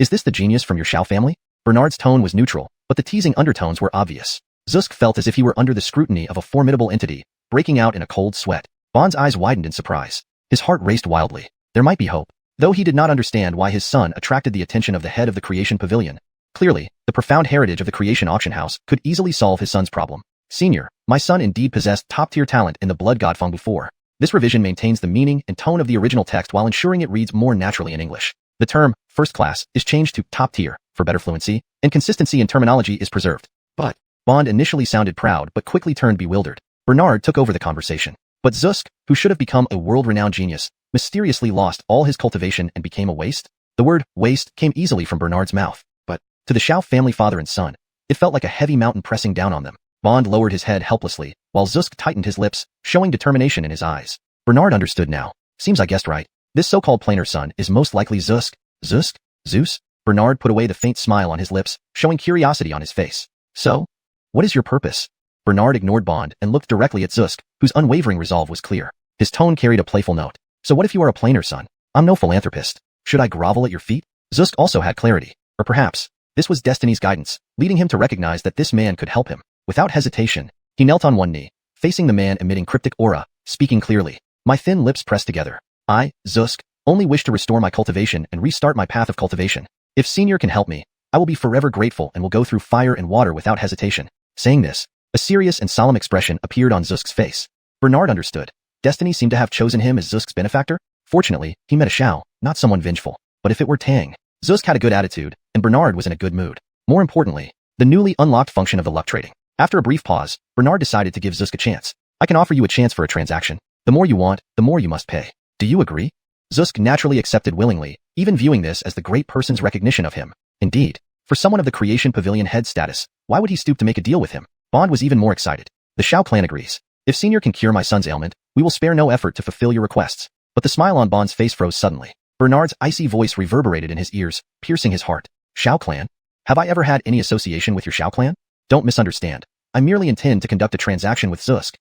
S1: Is this the genius from your Xiao family? Bernard's tone was neutral, but the teasing undertones were obvious. Zusk felt as if he were under the scrutiny of a formidable entity, breaking out in a cold sweat. Bond's eyes widened in surprise. His heart raced wildly. There might be hope. Though he did not understand why his son attracted the attention of the head of the Creation Pavilion, clearly, the profound heritage of the Creation Auction House could easily solve his son's problem. Senior, my son indeed possessed top-tier talent in the Blood God Feng before. This revision maintains the meaning and tone of the original text while ensuring it reads more naturally in English. The term, first class, is changed to top tier, for better fluency, and consistency in terminology is preserved. But, Bond initially sounded proud but quickly turned bewildered. Bernard took over the conversation. But Zusk, who should have become a world-renowned genius, mysteriously lost all his cultivation and became a waste? The word, waste, came easily from Bernard's mouth. But, to the Xiao family father and son, it felt like a heavy mountain pressing down on them. Bond lowered his head helplessly, while Zusk tightened his lips, showing determination in his eyes. Bernard understood now. Seems I guessed right. This so-called plainer son is most likely Zusk. Zusk? Zeus? Bernard put away the faint smile on his lips, showing curiosity on his face. So? What is your purpose? Bernard ignored Bond and looked directly at Zusk, whose unwavering resolve was clear. His tone carried a playful note. So what if you are a plainer son? I'm no philanthropist. Should I grovel at your feet? Zusk also had clarity. Or perhaps, this was destiny's guidance, leading him to recognize that this man could help him. Without hesitation, he knelt on one knee, facing the man emitting cryptic aura, speaking clearly. My thin lips pressed together. I, Zusk, only wish to restore my cultivation and restart my path of cultivation. If Senior can help me, I will be forever grateful and will go through fire and water without hesitation. Saying this, a serious and solemn expression appeared on Zusk's face. Bernard understood. Destiny seemed to have chosen him as Zusk's benefactor. Fortunately, he met a Xiao, not someone vengeful. But if it were Tang, Zusk had a good attitude, and Bernard was in a good mood. More importantly, the newly unlocked function of the luck trading. After a brief pause, Bernard decided to give Zusk a chance. I can offer you a chance for a transaction. The more you want, the more you must pay. Do you agree? Zusk naturally accepted willingly, even viewing this as the great person's recognition of him. Indeed, for someone of the Creation Pavilion head status, why would he stoop to make a deal with him? Bond was even more excited. The Xiao clan agrees. If Senior can cure my son's ailment, we will spare no effort to fulfill your requests. But the smile on Bond's face froze suddenly. Bernard's icy voice reverberated in his ears, piercing his heart. Xiao clan? Have I ever had any association with your Xiao clan? Don't misunderstand. I merely intend to conduct a transaction with Zusk.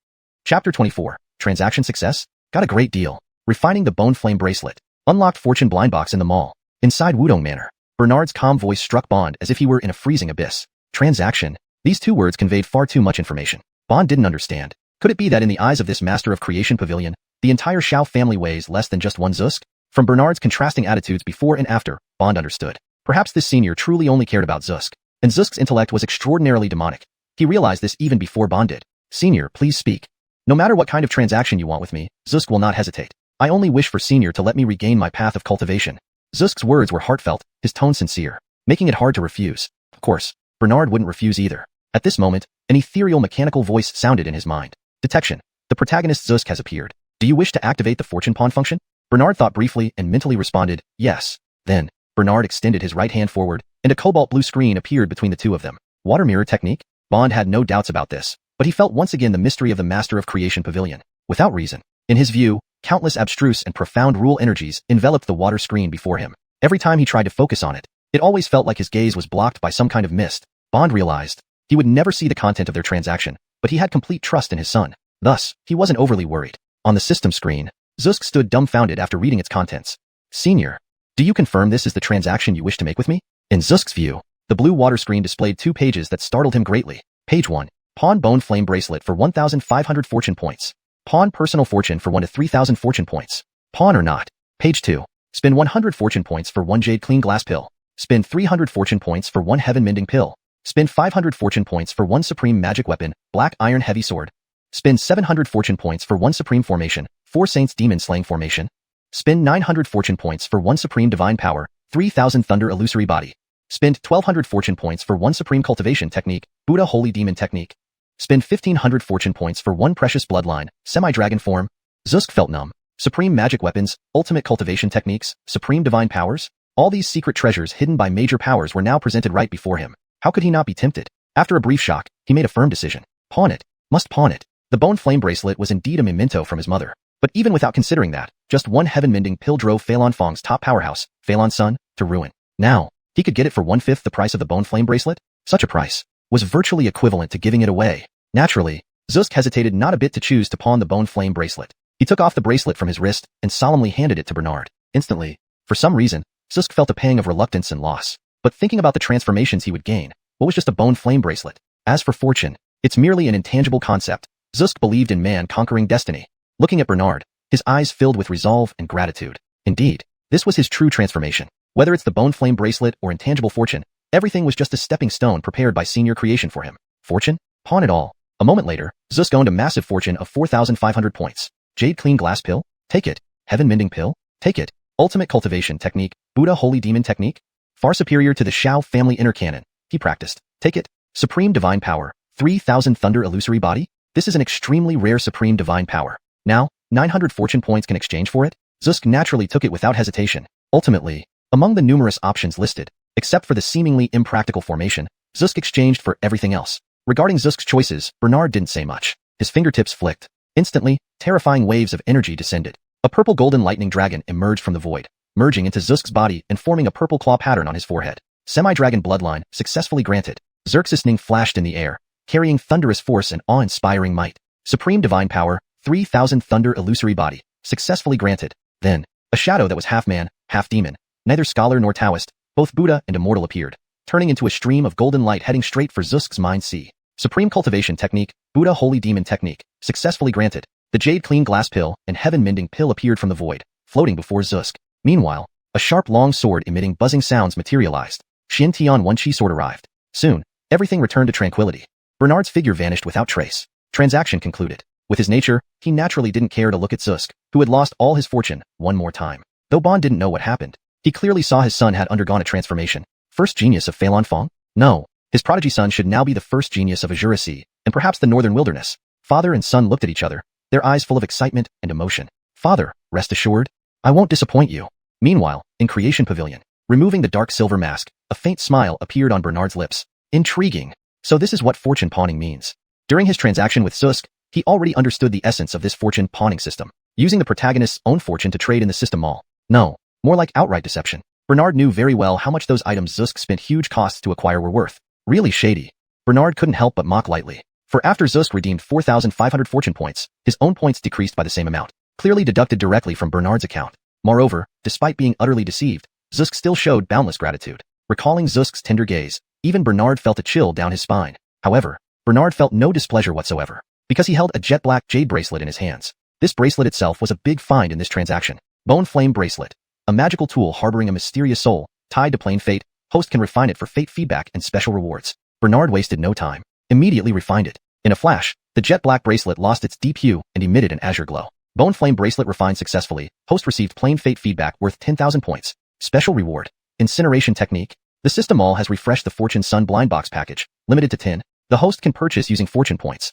S1: Chapter 24. Transaction success? Got a great deal. Refining the Bone Flame bracelet. Unlocked fortune blind box in the mall. Inside Wudong Manor. Bernard's calm voice struck Bond as if he were in a freezing abyss. Transaction. These two words conveyed far too much information. Bond didn't understand. Could it be that in the eyes of this master of Creation Pavilion, the entire Xiao family weighs less than just one Zusk? From Bernard's contrasting attitudes before and after, Bond understood. Perhaps this senior truly only cared about Zusk, and Zusk's intellect was extraordinarily demonic. He realized this even before Bond did. Senior, please speak. No matter what kind of transaction you want with me, Zusk will not hesitate. I only wish for Senior to let me regain my path of cultivation. Zusk's words were heartfelt, his tone sincere, making it hard to refuse. Of course, Bernard wouldn't refuse either. At this moment, an ethereal mechanical voice sounded in his mind. Detection. The protagonist Zusk has appeared. Do you wish to activate the fortune pawn function? Bernard thought briefly and mentally responded, yes. Then, Bernard extended his right hand forward, and a cobalt blue screen appeared between the two of them. Water mirror technique? Bond had no doubts about this, but he felt once again the mystery of the Master of Creation Pavilion. Without reason. In his view, countless abstruse and profound rule energies enveloped the water screen before him. Every time he tried to focus on it, it always felt like his gaze was blocked by some kind of mist. Bond realized he would never see the content of their transaction, but he had complete trust in his son. Thus, he wasn't overly worried. On the system screen, Zusk stood dumbfounded after reading its contents. Senior, do you confirm this is the transaction you wish to make with me? In Zusk's view, the blue water screen displayed two pages that startled him greatly. Page 1. Pawn Bone Flame Bracelet for 1,500 fortune points. Pawn Personal Fortune for 1 to 3,000 fortune points. Pawn or not. Page 2. Spend 100 fortune points for 1 Jade Clean Glass Pill. Spend 300 fortune points for 1 Heaven Mending Pill. Spend 500 fortune points for 1 Supreme Magic Weapon, Black Iron Heavy Sword. Spend 700 fortune points for 1 Supreme Formation, 4 Saints Demon Slaying Formation. Spend 900 fortune points for 1 Supreme Divine Power, 3,000 Thunder Illusory Body. Spend 1,200 fortune points for 1 Supreme Cultivation Technique, Buddha Holy Demon Technique. Spend 1,500 fortune points for 1 Precious Bloodline, Semi-Dragon Form. Zusk felt numb. Supreme Magic Weapons, Ultimate Cultivation Techniques, Supreme Divine Powers. All these secret treasures hidden by major powers were now presented right before him. How could he not be tempted? After a brief shock, he made a firm decision. Pawn it. Must pawn it. The Bone Flame Bracelet was indeed a memento from his mother. But even without considering that, just 1 heaven-mending pill drove Feilong Fong's top powerhouse, Feilong Sun, to ruin. Now, he could get it for 1/5 the price of the Bone Flame Bracelet? Such a price was virtually equivalent to giving it away. Naturally, Zusk hesitated not a bit to choose to pawn the bone flame bracelet. He took off the bracelet from his wrist and solemnly handed it to Bernard. Instantly, for some reason, Zusk felt a pang of reluctance and loss. But thinking about the transformations he would gain, what was just a bone flame bracelet? As for fortune, it's merely an intangible concept. Zusk believed in man conquering destiny. Looking at Bernard, his eyes filled with resolve and gratitude. Indeed, this was his true transformation. Whether it's the bone flame bracelet or intangible fortune, everything was just a stepping stone prepared by senior creation for him. Fortune? Pawn it all. A moment later, Zusk owned a massive fortune of 4,500 points. Jade clean glass pill? Take it. Heaven mending pill? Take it. Ultimate cultivation technique? Buddha holy demon technique? Far superior to the Xiao family inner canon. He practiced. Take it. Supreme divine power. 3,000 thunder illusory body? This is an extremely rare supreme divine power. Now, 900 fortune points can exchange for it? Zusk naturally took it without hesitation. Ultimately, among the numerous options listed, except for the seemingly impractical formation, Zusk exchanged for everything else. Regarding Zusk's choices, Bernard didn't say much. His fingertips flicked. Instantly, terrifying waves of energy descended. A purple golden lightning dragon emerged from the void, merging into Zusk's body and forming a purple claw pattern on his forehead. Semi-dragon bloodline successfully granted. Xerxes' flashed in the air, carrying thunderous force and awe-inspiring might. Supreme divine power, 3,000 thunder illusory body, successfully granted. Then, a shadow that was half man, half demon, neither scholar nor Taoist, both Buddha and immortal appeared, turning into a stream of golden light heading straight for Zusk's mind sea. Supreme cultivation technique, Buddha holy demon technique, successfully granted. The jade clean glass pill and heaven mending pill appeared from the void, floating before Zusk. Meanwhile, a sharp long sword emitting buzzing sounds materialized. Xianxia sword arrived. Soon, everything returned to tranquility. Bernard's figure vanished without trace. Transaction concluded. With his nature, he naturally didn't care to look at Zusk, who had lost all his fortune, one more time. Though Bon didn't know what happened, he clearly saw his son had undergone a transformation. First genius of Feilong Fong? No. His prodigy son should now be the first genius of Azura Sea, and perhaps the Northern Wilderness. Father and son looked at each other, their eyes full of excitement and emotion. Father, rest assured, I won't disappoint you. Meanwhile, in Creation Pavilion, removing the dark silver mask, a faint smile appeared on Bernard's lips. Intriguing. So this is what fortune pawning means. During his transaction with Zusk, he already understood the essence of this fortune pawning system, using the protagonist's own fortune to trade in the system mall. No, more like outright deception. Bernard knew very well how much those items Zusk spent huge costs to acquire were worth. Really shady. Bernard couldn't help but mock lightly. For after Zusk redeemed 4,500 fortune points, his own points decreased by the same amount, clearly deducted directly from Bernard's account. Moreover, despite being utterly deceived, Zusk still showed boundless gratitude. Recalling Zusk's tender gaze, even Bernard felt a chill down his spine. However, Bernard felt no displeasure whatsoever, because he held a jet black jade bracelet in his hands. This bracelet itself was a big find in this transaction. Bone Flame Bracelet. A magical tool harboring a mysterious soul, tied to plain fate. Host can refine it for fate feedback and special rewards. Bernard wasted no time. Immediately refined it. In a flash, the jet black bracelet lost its deep hue and emitted an azure glow. Bone Flame Bracelet refined successfully. Host received plain fate feedback worth 10,000 points. Special reward. Incineration technique. The system mall has refreshed the Fortune Sun blind box package, limited to 10. The host can purchase using fortune points.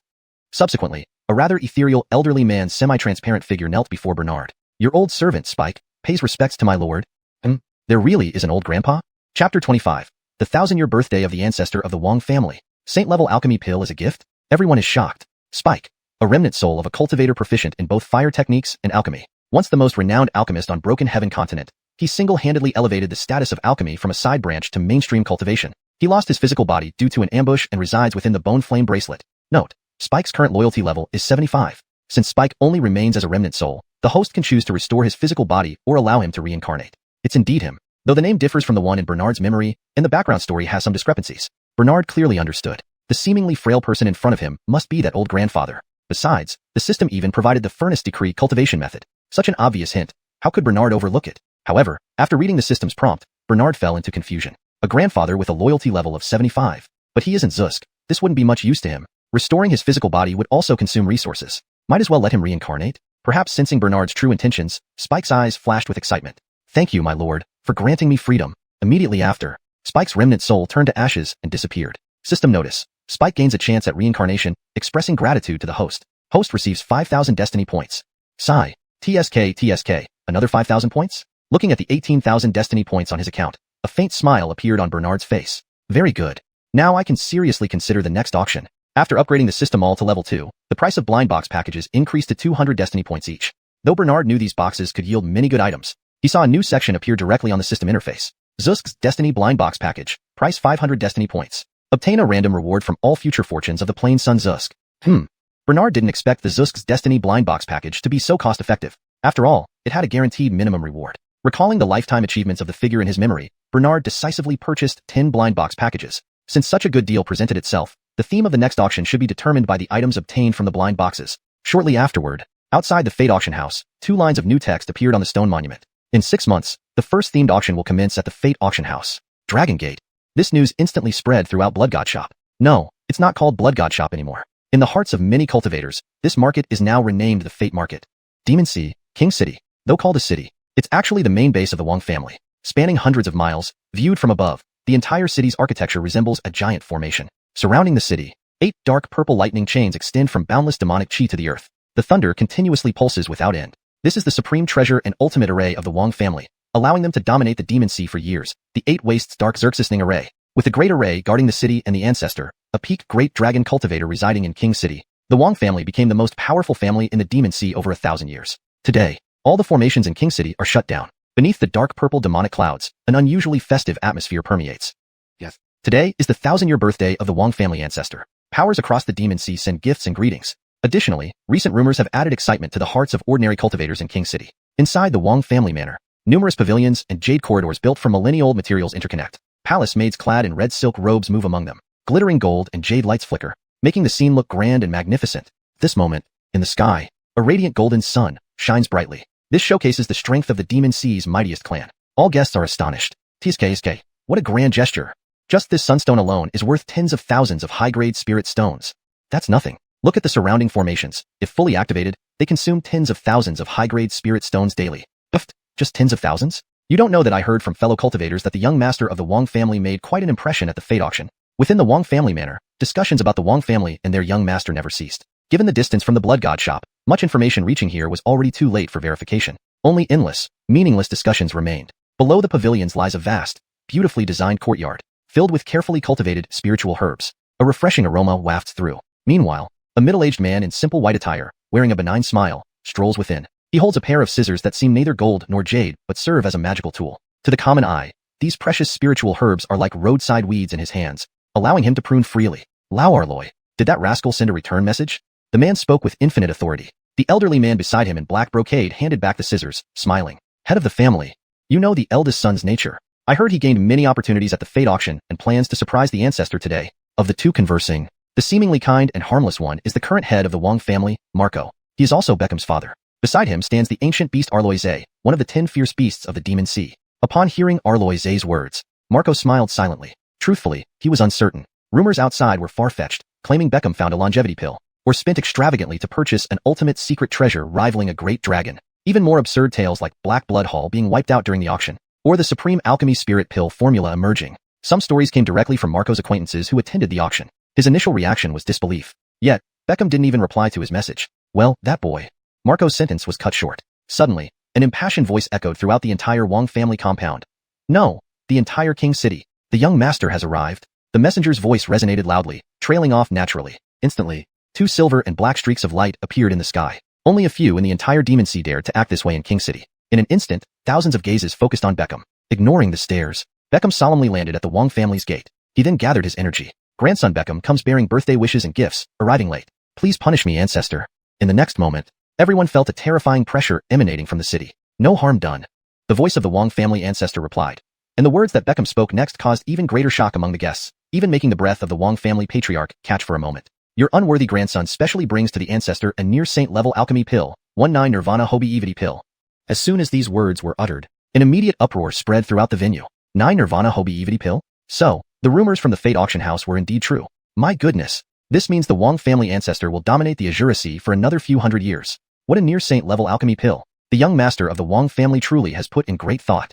S1: Subsequently, a rather ethereal elderly man's semi-transparent figure knelt before Bernard. Your old servant, Spike, pays respects to my lord. There really is an old grandpa? Chapter 25. The 1,000-year birthday of the ancestor of the Wang family. Saint-level alchemy pill as a gift? Everyone is shocked. Spike, a remnant soul of a cultivator proficient in both fire techniques and alchemy. Once the most renowned alchemist on Broken Heaven continent, he single-handedly elevated the status of alchemy from a side branch to mainstream cultivation. He lost his physical body due to an ambush and resides within the Bone Flame Bracelet. Note, Spike's current loyalty level is 75. Since Spike only remains as a remnant soul, the host can choose to restore his physical body or allow him to reincarnate. It's indeed him, though the name differs from the one in Bernard's memory, and the background story has some discrepancies. Bernard clearly understood. The seemingly frail person in front of him must be that old grandfather. Besides, the system even provided the Furnace Decree cultivation method. Such an obvious hint. How could Bernard overlook it? However, after reading the system's prompt, Bernard fell into confusion. A grandfather with a loyalty level of 75. But he isn't Zusk. This wouldn't be much use to him. Restoring his physical body would also consume resources. Might as well let him reincarnate. Perhaps sensing Bernard's true intentions, Spike's eyes flashed with excitement. Thank you, my lord, for granting me freedom. Immediately after, Spike's remnant soul turned to ashes and disappeared. System notice. Spike gains a chance at reincarnation, expressing gratitude to the host. Host receives 5,000 destiny points. Sigh. TSK, another 5,000 points? Looking at the 18,000 destiny points on his account, a faint smile appeared on Bernard's face. Very good. Now I can seriously consider the next auction. After upgrading the system all to level 2, the price of blind box packages increased to 200 destiny points each. Though Bernard knew these boxes could yield many good items, he saw a new section appear directly on the system interface. Zusk's Destiny Blind Box Package. Price 500 destiny points. Obtain a random reward from all future fortunes of the plain Sun Zusk. Bernard didn't expect the Zusk's Destiny blind box package to be so cost-effective. After all, it had a guaranteed minimum reward. Recalling the lifetime achievements of the figure in his memory, Bernard decisively purchased 10 blind box packages. Since such a good deal presented itself, the theme of the next auction should be determined by the items obtained from the blind boxes. Shortly afterward, outside the Fate Auction House, 2 lines of new text appeared on the stone monument. In 6 months, the first themed auction will commence at the Fate Auction House. Dragon Gate. This news instantly spread throughout Blood God Shop. No, it's not called Blood God Shop anymore. In the hearts of many cultivators, this market is now renamed the Fate Market. Demon Sea, King City. Though called a city, it's actually the main base of the Wong family. Spanning hundreds of miles, viewed from above, the entire city's architecture resembles a giant formation. Surrounding the city, 8 dark purple lightning chains extend from boundless demonic chi to the earth. The thunder continuously pulses without end. This is the supreme treasure and ultimate array of the Wong family, allowing them to dominate the Demon Sea for years. The 8 Wastes Dark Xerxesning Array. With the Great Array guarding the city and the ancestor, a peaked great dragon cultivator residing in King City, the Wong family became the most powerful family in the Demon Sea over 1,000 years. Today, all the formations in King City are shut down. Beneath the dark purple demonic clouds, an unusually festive atmosphere permeates. Yes. Today is the 1,000-year birthday of the Wong family ancestor. Powers across the Demon Sea send gifts and greetings. Additionally, recent rumors have added excitement to the hearts of ordinary cultivators in King City. Inside the Wong family manor, numerous pavilions and jade corridors built from millennia-old materials interconnect. Palace maids clad in red silk robes move among them. Glittering gold and jade lights flicker, making the scene look grand and magnificent. This moment, in the sky, a radiant golden sun shines brightly. This showcases the strength of the Demon Sea's mightiest clan. All guests are astonished. TSK, what a grand gesture. Just this sunstone alone is worth tens of thousands of high-grade spirit stones. That's nothing. Look at the surrounding formations. If fully activated, they consume tens of thousands of high-grade spirit stones daily. Just tens of thousands? You don't know that I heard from fellow cultivators that the young master of the Wong family made quite an impression at the Fate Auction. Within the Wong family manor, discussions about the Wong family and their young master never ceased. Given the distance from the Blood God Shop, much information reaching here was already too late for verification. Only endless, meaningless discussions remained. Below the pavilions lies a vast, beautifully designed courtyard, filled with carefully cultivated spiritual herbs. A refreshing aroma wafts through. Meanwhile, a middle-aged man in simple white attire, wearing a benign smile, strolls within. He holds a pair of scissors that seem neither gold nor jade, but serve as a magical tool. To the common eye, these precious spiritual herbs are like roadside weeds in his hands, allowing him to prune freely. Lao Arloy, did that rascal send a return message? The man spoke with infinite authority. The elderly man beside him in black brocade handed back the scissors, smiling. Head of the family. You know the eldest son's nature. I heard he gained many opportunities at the Fate Auction and plans to surprise the ancestor today. Of the two conversing, the seemingly kind and harmless one is the current head of the Wong family, Marco. He is also Beckham's father. Beside him stands the ancient beast Arloy Zay, one of the 10 fierce beasts of the Demon Sea. Upon hearing Arloy Zay's words, Marco smiled silently. Truthfully, he was uncertain. Rumors outside were far-fetched, claiming Beckham found a longevity pill, or spent extravagantly to purchase an ultimate secret treasure rivaling a great dragon. Even more absurd tales like Black Blood Hall being wiped out during the auction, or the Supreme Alchemy Spirit Pill formula emerging. Some stories came directly from Marco's acquaintances who attended the auction. His initial reaction was disbelief. Yet, Beckham didn't even reply to his message. Well, that boy. Marco's sentence was cut short. Suddenly, an impassioned voice echoed throughout the entire Wong family compound. No, the entire King City. The young master has arrived. The messenger's voice resonated loudly, trailing off naturally. Instantly, 2 silver and black streaks of light appeared in the sky. Only a few in the entire Demon Sea dared to act this way in King City. In an instant, thousands of gazes focused on Beckham. Ignoring the stares, Beckham solemnly landed at the Wong family's gate. He then gathered his energy. Grandson Beckham comes bearing birthday wishes and gifts, arriving late. Please punish me, ancestor. In the next moment, everyone felt a terrifying pressure emanating from the city. No harm done. The voice of the Wong family ancestor replied. And the words that Beckham spoke next caused even greater shock among the guests, even making the breath of the Wong family patriarch catch for a moment. Your unworthy grandson specially brings to the ancestor a near-saint-level alchemy pill, 19 Nirvana Hobi Evity pill. As soon as these words were uttered, an immediate uproar spread throughout the venue. 9 Nirvana Hobi Evity pill? So, the rumors from the Fate Auction House were indeed true. My goodness. This means the Wong family ancestor will dominate the Azura Sea for another few hundred years. What a near-saint-level alchemy pill. The young master of the Wong family truly has put in great thought.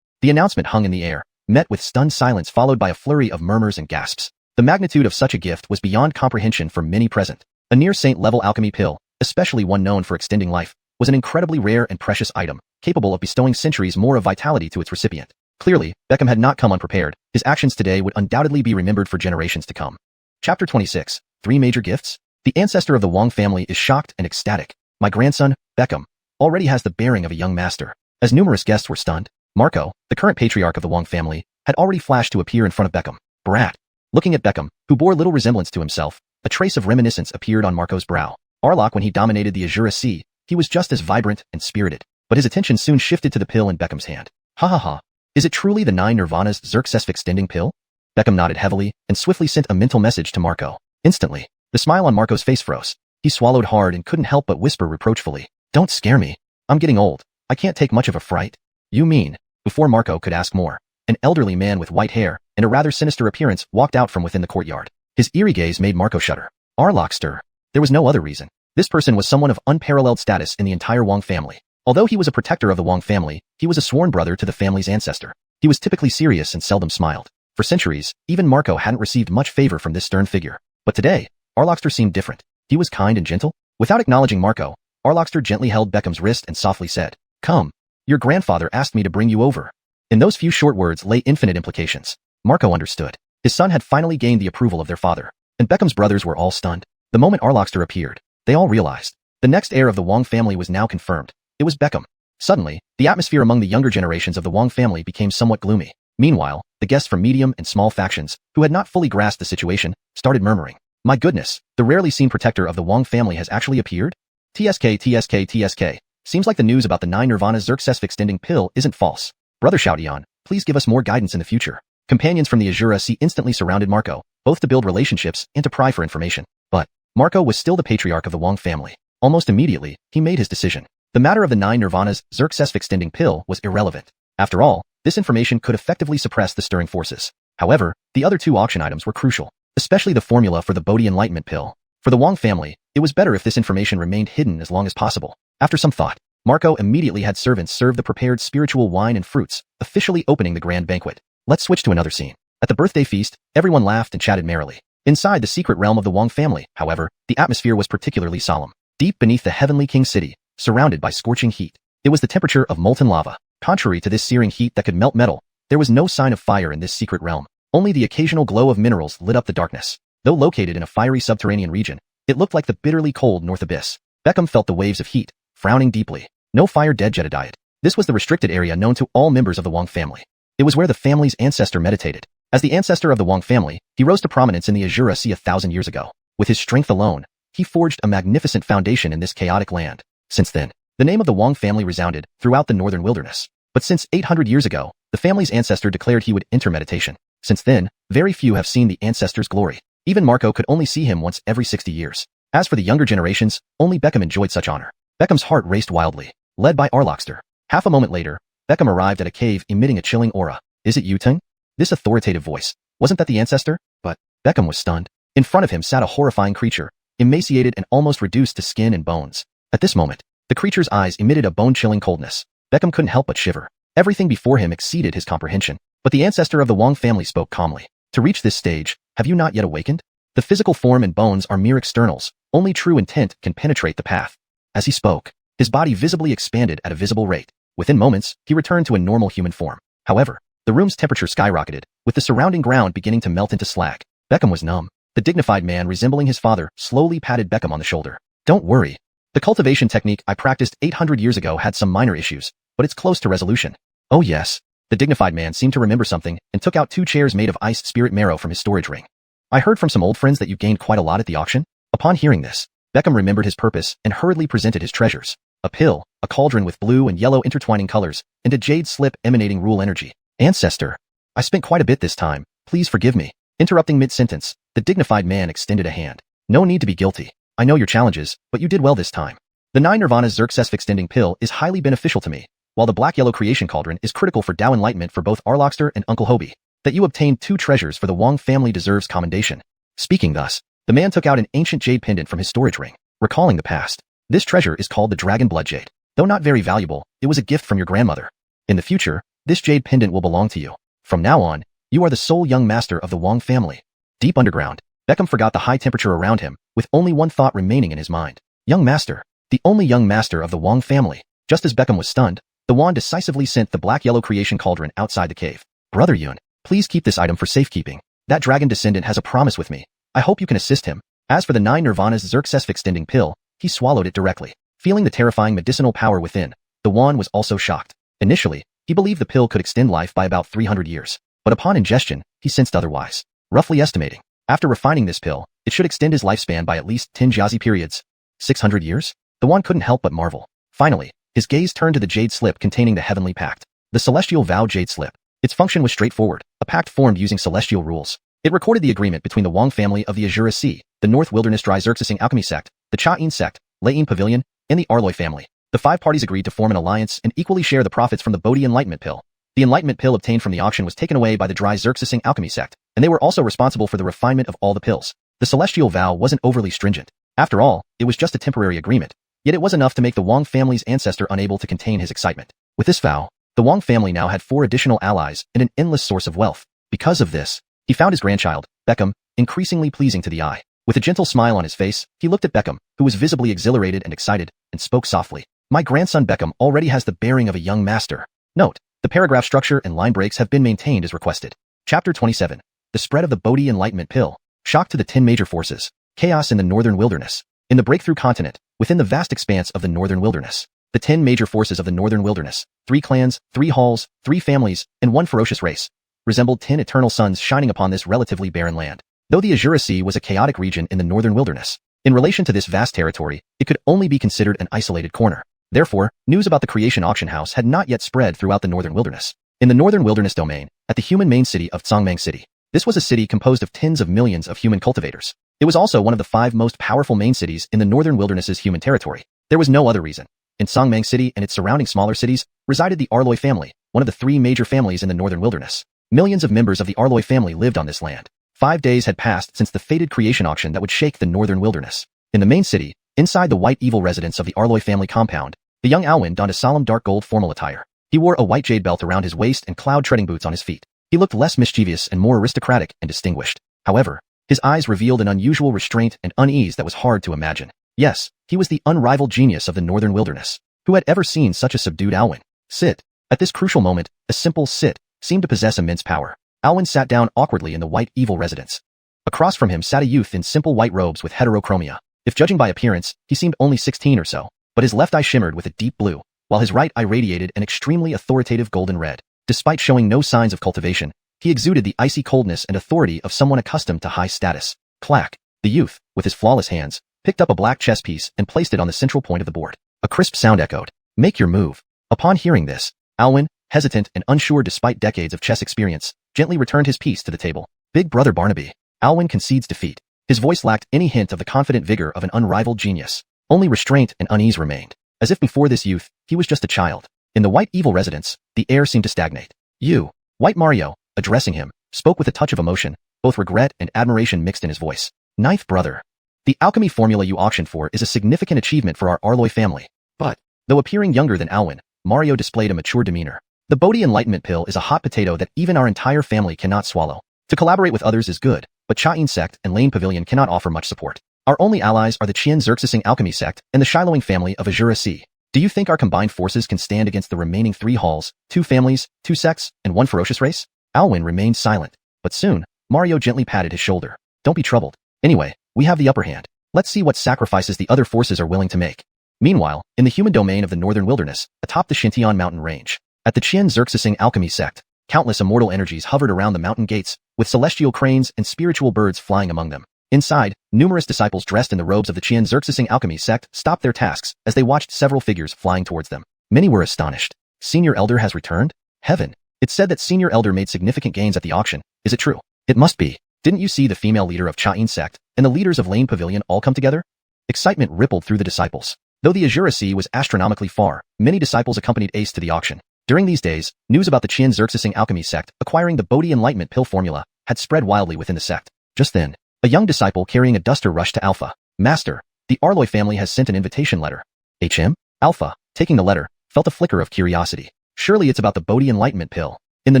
S1: The announcement hung in the air, met with stunned silence followed by a flurry of murmurs and gasps. The magnitude of such a gift was beyond comprehension for many present. A near-saint-level alchemy pill, especially one known for extending life, was an incredibly rare and precious item, capable of bestowing centuries more of vitality to its recipient. Clearly, Beckham had not come unprepared. His actions today would undoubtedly be remembered for generations to come. Chapter 26. 3 Major Gifts? The ancestor of the Wong family is shocked and ecstatic. My grandson, Beckham, already has the bearing of a young master. As numerous guests were stunned, Marco, the current patriarch of the Wong family, had already flashed to appear in front of Beckham. Brat. Looking at Beckham, who bore little resemblance to himself, a trace of reminiscence appeared on Marco's brow. Arlok, when he dominated the Azura Sea, he was just as vibrant and spirited, but his attention soon shifted to the pill in Beckham's hand. Ha ha ha. Is it truly the 9 Nirvanas Xerxes extending pill? Beckham nodded heavily and swiftly sent a mental message to Marco. Instantly, the smile on Marco's face froze. He swallowed hard and couldn't help but whisper reproachfully, "Don't scare me. I'm getting old. I can't take much of a fright." "You mean?" Before Marco could ask more, an elderly man with white hair and a rather sinister appearance walked out from within the courtyard. His eerie gaze made Marco shudder. Arlok stir. There was no other reason. This person was someone of unparalleled status in the entire Wang family. Although he was a protector of the Wang family, he was a sworn brother to the family's ancestor. He was typically serious and seldom smiled. For centuries, even Marco hadn't received much favor from this stern figure. But today, Arlokster seemed different. He was kind and gentle. Without acknowledging Marco, Arlokster gently held Beckham's wrist and softly said, "Come. Your grandfather asked me to bring you over." In those few short words lay infinite implications. Marco understood. His son had finally gained the approval of their father, and Beckham's brothers were all stunned. The moment Arlokster appeared, they all realized. The next heir of the Wang family was now confirmed. It was Beckham. Suddenly, the atmosphere among the younger generations of the Wang family became somewhat gloomy. Meanwhile, the guests from medium and small factions, who had not fully grasped the situation, started murmuring. "My goodness, the rarely seen protector of the Wang family has actually appeared? TSK. Seems like the news about the 9 Nirvana Xerxes extending pill isn't false. Brother Xiaodian, please give us more guidance in the future." Companions from the Azura Sea instantly surrounded Marco, both to build relationships and to pry for information. But Marco was still the patriarch of the Wang family. Almost immediately, he made his decision. The matter of the 9 Nirvanas Xerxes extending pill was irrelevant. After all, this information could effectively suppress the stirring forces. However, the other 2 auction items were crucial, especially the formula for the Bodhi Enlightenment pill. For the Wang family, it was better if this information remained hidden as long as possible. After some thought, Marco immediately had servants serve the prepared spiritual wine and fruits, officially opening the grand banquet. Let's switch to another scene. At the birthday feast, everyone laughed and chatted merrily. Inside the secret realm of the Wang family, however, the atmosphere was particularly solemn. Deep beneath the heavenly king city, surrounded by scorching heat, it was the temperature of molten lava. Contrary to this searing heat that could melt metal, there was no sign of fire in this secret realm. Only the occasional glow of minerals lit up the darkness. Though located in a fiery subterranean region, it looked like the bitterly cold North Abyss. Beckham felt the waves of heat, frowning deeply. No fire dead Jedediet. This was the restricted area known to all members of the Wang family. It was where the family's ancestor meditated. As the ancestor of the Wang family, he rose to prominence in the Azura Sea 1,000 years ago. With his strength alone, he forged a magnificent foundation in this chaotic land. Since then, the name of the Wang family resounded throughout the northern wilderness. But since 800 years ago, the family's ancestor declared he would enter meditation. Since then, very few have seen the ancestor's glory. Even Marco could only see him once every 60 years. As for the younger generations, only Beckham enjoyed such honor. Beckham's heart raced wildly, led by Arlokster. Half a moment later, Beckham arrived at a cave emitting a chilling aura. "Is it you, Teng?" This authoritative voice. Wasn't that the ancestor? But Beckham was stunned. In front of him sat a horrifying creature, emaciated and almost reduced to skin and bones. At this moment, the creature's eyes emitted a bone-chilling coldness. Beckham couldn't help but shiver. Everything before him exceeded his comprehension. But the ancestor of the Wang family spoke calmly. "To reach this stage, have you not yet awakened? The physical form and bones are mere externals. Only true intent can penetrate the path." As he spoke, his body visibly expanded at a visible rate. Within moments, he returned to a normal human form. However, the room's temperature skyrocketed, with the surrounding ground beginning to melt into slag. Beckham was numb. The dignified man resembling his father slowly patted Beckham on the shoulder. "Don't worry. The cultivation technique I practiced 800 years ago had some minor issues, but it's close to resolution." "Oh yes." The dignified man seemed to remember something and took out 2 chairs made of iced spirit marrow from his storage ring. "I heard from some old friends that you gained quite a lot at the auction." Upon hearing this, Beckham remembered his purpose and hurriedly presented his treasures. A pill, a cauldron with blue and yellow intertwining colors, and a jade slip emanating rule energy. "Ancestor, I spent quite a bit this time. Please forgive me." Interrupting mid-sentence, the dignified man extended a hand. "No need to be guilty. I know your challenges, but you did well this time. The 9 Nirvana Xerxes extending pill is highly beneficial to me, while the black-yellow creation cauldron is critical for Tao enlightenment for both Arlokster and Uncle Hobie. That you obtained 2 treasures for the Wang family deserves commendation." Speaking thus, the man took out an ancient jade pendant from his storage ring, recalling the past. "This treasure is called the Dragon Blood Jade. Though not very valuable, it was a gift from your grandmother. In the future, this jade pendant will belong to you. From now on, you are the sole young master of the Wang family." Deep underground, Beckham forgot the high temperature around him, with only one thought remaining in his mind. Young master. The only young master of the Wang family. Just as Beckham was stunned, the wand decisively sent the black-yellow creation cauldron outside the cave. "Brother Yun, please keep this item for safekeeping. That dragon descendant has a promise with me. I hope you can assist him." As for the 9 Nirvanas Xerxes extending pill, he swallowed it directly. Feeling the terrifying medicinal power within, the wand was also shocked. Initially, he believed the pill could extend life by about 300 years. But upon ingestion, he sensed otherwise. roughly estimating. After refining this pill, it should extend his lifespan by at least 10 jiazi periods. 600 years? The Yuan couldn't help but marvel. Finally, his gaze turned to the jade slip containing the heavenly pact. The celestial vow jade slip. Its function was straightforward, a pact formed using celestial rules. It recorded the agreement between the Wang family of the Azura Sea, the North Wilderness Dry Xerxesing Alchemy sect, the Xianxia sect, Layin Pavilion, and the Arloy family. The 5 parties agreed to form an alliance and equally share the profits from the Bodhi Enlightenment Pill. The Enlightenment Pill obtained from the auction was taken away by the Dry Xerxesing Alchemy sect, and they were also responsible for the refinement of all the pills. The celestial vow wasn't overly stringent. After all, it was just a temporary agreement, yet it was enough to make the Wang family's ancestor unable to contain his excitement. With this vow, the Wang family now had 4 additional allies and an endless source of wealth. Because of this, he found his grandchild, Beckham, increasingly pleasing to the eye. With a gentle smile on his face, he looked at Beckham, who was visibly exhilarated and excited, and spoke softly. My grandson Beckham already has the bearing of a young master. Note, the paragraph structure and line breaks have been maintained as requested. Chapter 27. The spread of the Bodhi Enlightenment Pill. Shock to the 10 major forces. Chaos in the Northern Wilderness. In the Breakthrough Continent, within the vast expanse of the Northern Wilderness, the 10 major forces of the Northern Wilderness, 3 clans, 3 halls, 3 families, and 1 ferocious race, resembled 10 eternal suns shining upon this relatively barren land. Though the Azura Sea was a chaotic region in the Northern Wilderness, in relation to this vast territory, it could only be considered an isolated corner. Therefore, news about the creation auction house had not yet spread throughout the Northern Wilderness. In the Northern Wilderness domain, at the human main city of Tsangmang City, this was a city composed of tens of millions of human cultivators. It was also one of the 5 most powerful main cities in the Northern Wilderness's human territory. There was no other reason. In Tsangmang City and its surrounding smaller cities, resided the Arloy family, one of the 3 major families in the Northern Wilderness. Millions of members of the Arloy family lived on this land. 5 days had passed since the fated creation auction that would shake the Northern Wilderness. In the main city, inside the white evil residence of the Arloy family compound, the young Alwyn donned a solemn dark gold formal attire. He wore a white jade belt around his waist and cloud-treading boots on his feet. He looked less mischievous and more aristocratic and distinguished. However, his eyes revealed an unusual restraint and unease that was hard to imagine. Yes, he was the unrivaled genius of the Northern Wilderness. Who had ever seen such a subdued Alwyn? Sit. At this crucial moment, a simple sit seemed to possess immense power. Alwyn sat down awkwardly in the white evil residence. Across from him sat a youth in simple white robes with heterochromia. If judging by appearance, he seemed only 16 or so, but his left eye shimmered with a deep blue, while his right eye radiated an extremely authoritative golden red. Despite showing no signs of cultivation, he exuded the icy coldness and authority of someone accustomed to high status. Clack. The youth, with his flawless hands, picked up a black chess piece and placed it on the central point of the board. A crisp sound echoed. Make your move. Upon hearing this, Alwyn, hesitant and unsure despite decades of chess experience, gently returned his piece to the table. Big brother Barnaby. Alwyn concedes defeat. His voice lacked any hint of the confident vigor of an unrivaled genius. Only restraint and unease remained. As if before this youth, he was just a child. In the white evil residence, the air seemed to stagnate. You, White Mario, addressing him, spoke with a touch of emotion, both regret and admiration mixed in his voice. Ninth brother. The alchemy formula you auctioned for is a significant achievement for our Arloy family. But, though appearing younger than Alwyn, Mario displayed a mature demeanor. The Bodhi Enlightenment Pill is a hot potato that even our entire family cannot swallow. To collaborate with others is good, but Xianxia sect and Lane Pavilion cannot offer much support. Our only allies are the Qian Xerxesing Alchemy sect and the Shiloing family of Azura Sea. Do you think our combined forces can stand against the remaining 3 halls, 2 families, 2 sects, and 1 ferocious race? Alwyn remained silent, but soon, Mario gently patted his shoulder. Don't be troubled. Anyway, we have the upper hand. Let's see what sacrifices the other forces are willing to make. Meanwhile, in the human domain of the Northern Wilderness, atop the Xintian mountain range, at the Qian Xerxesing Alchemy sect, countless immortal energies hovered around the mountain gates, with celestial cranes and spiritual birds flying among them. Inside, numerous disciples dressed in the robes of the Qian Xerxesing Alchemy sect stopped their tasks as they watched several figures flying towards them. Many were astonished. Senior Elder has returned? Heaven! It's said that Senior Elder made significant gains at the auction. Is it true? It must be. Didn't you see the female leader of Xianxia sect and the leaders of Lane Pavilion all come together? Excitement rippled through the disciples. Though the Azura Sea was astronomically far, many disciples accompanied Ace to the auction. During these days, news about the Qian Xerxesing Alchemy sect acquiring the Bodhi Enlightenment Pill formula had spread wildly within the sect. Just then, a young disciple carrying a duster rushed to Alpha. Master, the Arloy family has sent an invitation letter. HM? Alpha, taking the letter, felt a flicker of curiosity. Surely it's about the Bodhi Enlightenment Pill. In the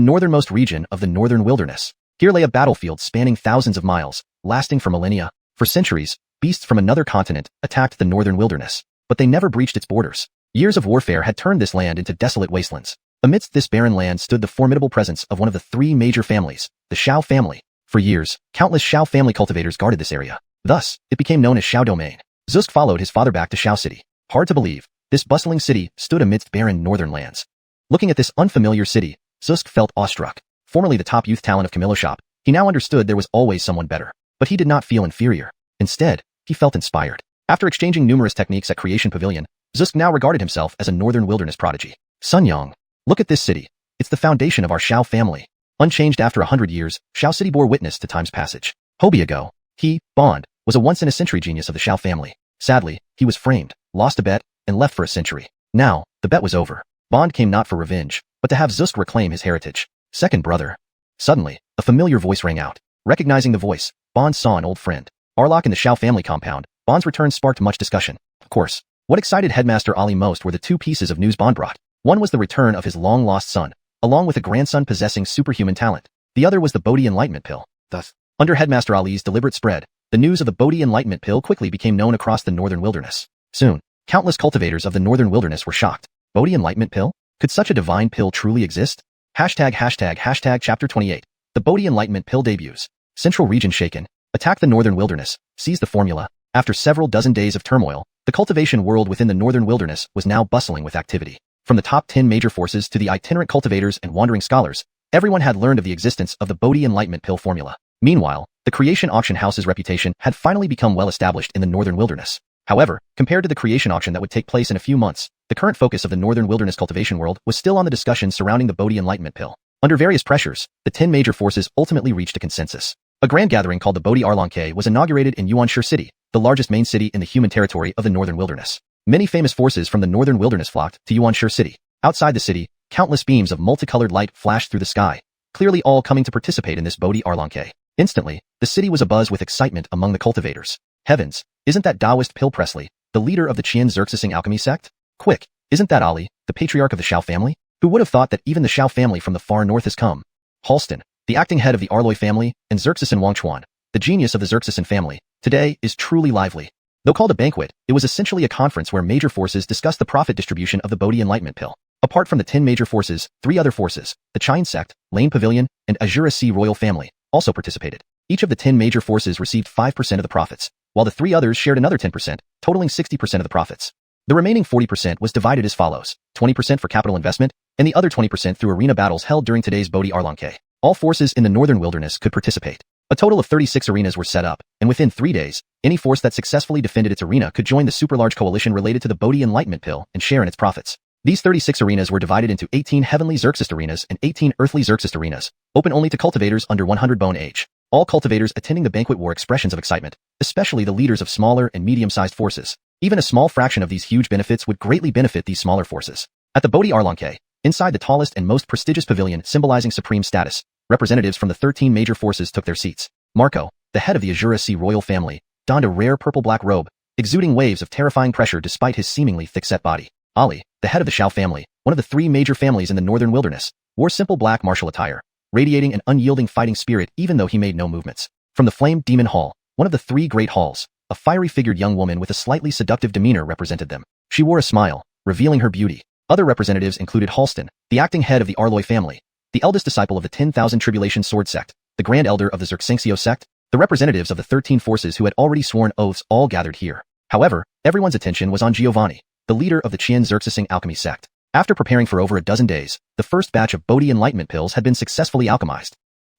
S1: northernmost region of the Northern Wilderness, here lay a battlefield spanning thousands of miles, lasting for millennia. For centuries, beasts from another continent attacked the Northern Wilderness, but they never breached its borders. Years of warfare had turned this land into desolate wastelands. Amidst this barren land stood the formidable presence of one of the 3 major families, the Xiao family. For years, countless Xiao family cultivators guarded this area. Thus, it became known as Xiao Domain. Zusk followed his father back to Xiao City. Hard to believe, this bustling city stood amidst barren northern lands. Looking at this unfamiliar city, Zusk felt awestruck. Formerly the top youth talent of Camillo Shop, He now understood there was always someone better. But he did not feel inferior. Instead, he felt inspired. After exchanging numerous techniques at Creation Pavilion, Zusk now regarded himself as a northern wilderness prodigy. Sun Yang, look at this city. It's the foundation of our Xiao family. Unchanged after 100 years, Xiao City bore witness to time's passage. Hobiago, he, Bond, was a once-in-a-century genius of the Xiao family. Sadly, he was framed, lost a bet, and left for a century. Now, the bet was over. Bond came not for revenge, but to have Zusk reclaim his heritage. Second brother. Suddenly, a familiar voice rang out. Recognizing the voice, Bond saw an old friend. Arlok in the Xiao family compound. Bond's return sparked much discussion. Of course, what excited Headmaster Ali most were the two pieces of news Bond brought. One was the return of his long-lost son, along with a grandson possessing superhuman talent. The other was the Bodhi Enlightenment Pill. Thus, under Headmaster Ali's deliberate spread, the news of the Bodhi Enlightenment Pill quickly became known across the northern wilderness. Soon, countless cultivators of the northern wilderness were shocked. Bodhi Enlightenment Pill? Could such a divine pill truly exist? ####Chapter 28. The Bodhi Enlightenment Pill debuts. Central region shaken. Attack the northern wilderness. Seize the formula. After several dozen days of turmoil, the cultivation world within the northern wilderness was now bustling with activity. From the top 10 major forces to the itinerant cultivators and wandering scholars, everyone had learned of the existence of the Bodhi Enlightenment Pill formula. Meanwhile, the Creation Auction House's reputation had finally become well established in the northern wilderness. However, compared to the Creation Auction that would take place in a few months, the current focus of the northern wilderness cultivation world was still on the discussion surrounding the Bodhi Enlightenment Pill. Under various pressures, the 10 major forces ultimately reached a consensus. A grand gathering called the Bodhi Arlongke was inaugurated in Xuanxia City, the largest main city in the human territory of the northern wilderness. Many famous forces from the northern wilderness flocked to Xuanxia City. Outside the city, countless beams of multicolored light flashed through the sky, clearly all coming to participate in this Bodhi Arlongke. Instantly, the city was abuzz with excitement among the cultivators. Heavens, isn't that Taoist Pill Presley, the leader of the Xianxia alchemy sect? Quick, isn't that Ali, the patriarch of the Xiao family? Who would have thought that even the Xiao family from the far north has come? Halston, the acting head of the Arloy family, and Xerxes Wangchuan, the genius of the Xerxes family, today is truly lively. Though called a banquet, it was essentially a conference where major forces discussed the profit distribution of the Bodhi Enlightenment Pill. Apart from the 10 major forces, 3 other forces, the Qian sect, Lane Pavilion, and Azura Sea royal family, also participated. Each of the 10 major forces received 5% of the profits, while the 3 others shared another 10%, totaling 60% of the profits. The remaining 40% was divided as follows: 20% for capital investment, and the other 20% through arena battles held during today's Bodhi Arlongke. All forces in the northern wilderness could participate. A total of 36 arenas were set up, and within 3 days, any force that successfully defended its arena could join the super-large coalition related to the Bodhi Enlightenment Pill and share in its profits. These 36 arenas were divided into 18 heavenly Xerxes arenas and 18 earthly Xerxes arenas, open only to cultivators under 100 bone age. All cultivators attending the banquet wore expressions of excitement, especially the leaders of smaller and medium-sized forces. Even a small fraction of these huge benefits would greatly benefit these smaller forces. At the Bodhi Arlongke, inside the tallest and most prestigious pavilion symbolizing supreme status, representatives from the 13 major forces took their seats. Marco, the head of the Azura Sea royal family, donned a rare purple-black robe, exuding waves of terrifying pressure despite his seemingly thick-set body. Ali, the head of the Xiao family, one of the 3 major families in the northern wilderness, wore simple black martial attire, radiating an unyielding fighting spirit even though he made no movements. From the Flamed Demon Hall, one of the 3 great halls, a fiery-figured young woman with a slightly seductive demeanor represented them. She wore a smile, revealing her beauty. Other representatives included Halston, the acting head of the Arloy family, the eldest disciple of the 10,000 Tribulation Sword sect, the grand elder of the Xianxia sect, the representatives of the 13 forces who had already sworn oaths all gathered here. However, everyone's attention was on Giovanni, the leader of the Xianxia alchemy sect. After preparing for over a dozen days, the first batch of Bodhi Enlightenment pills had been successfully alchemized.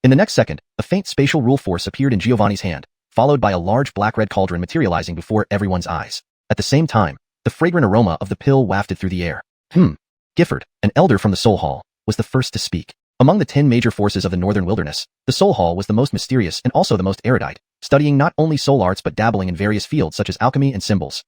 S1: In the next second, a faint spatial rule force appeared in Giovanni's hand, followed by a large black-red cauldron materializing before everyone's eyes. At the same time, the fragrant aroma of the pill wafted through the air. Gifford, an elder from the Soul Hall, was the first to speak. Among the 10 major forces of the northern wilderness, the Soul Hall was the most mysterious and also the most erudite, studying not only soul arts but dabbling in various fields such as alchemy and symbols.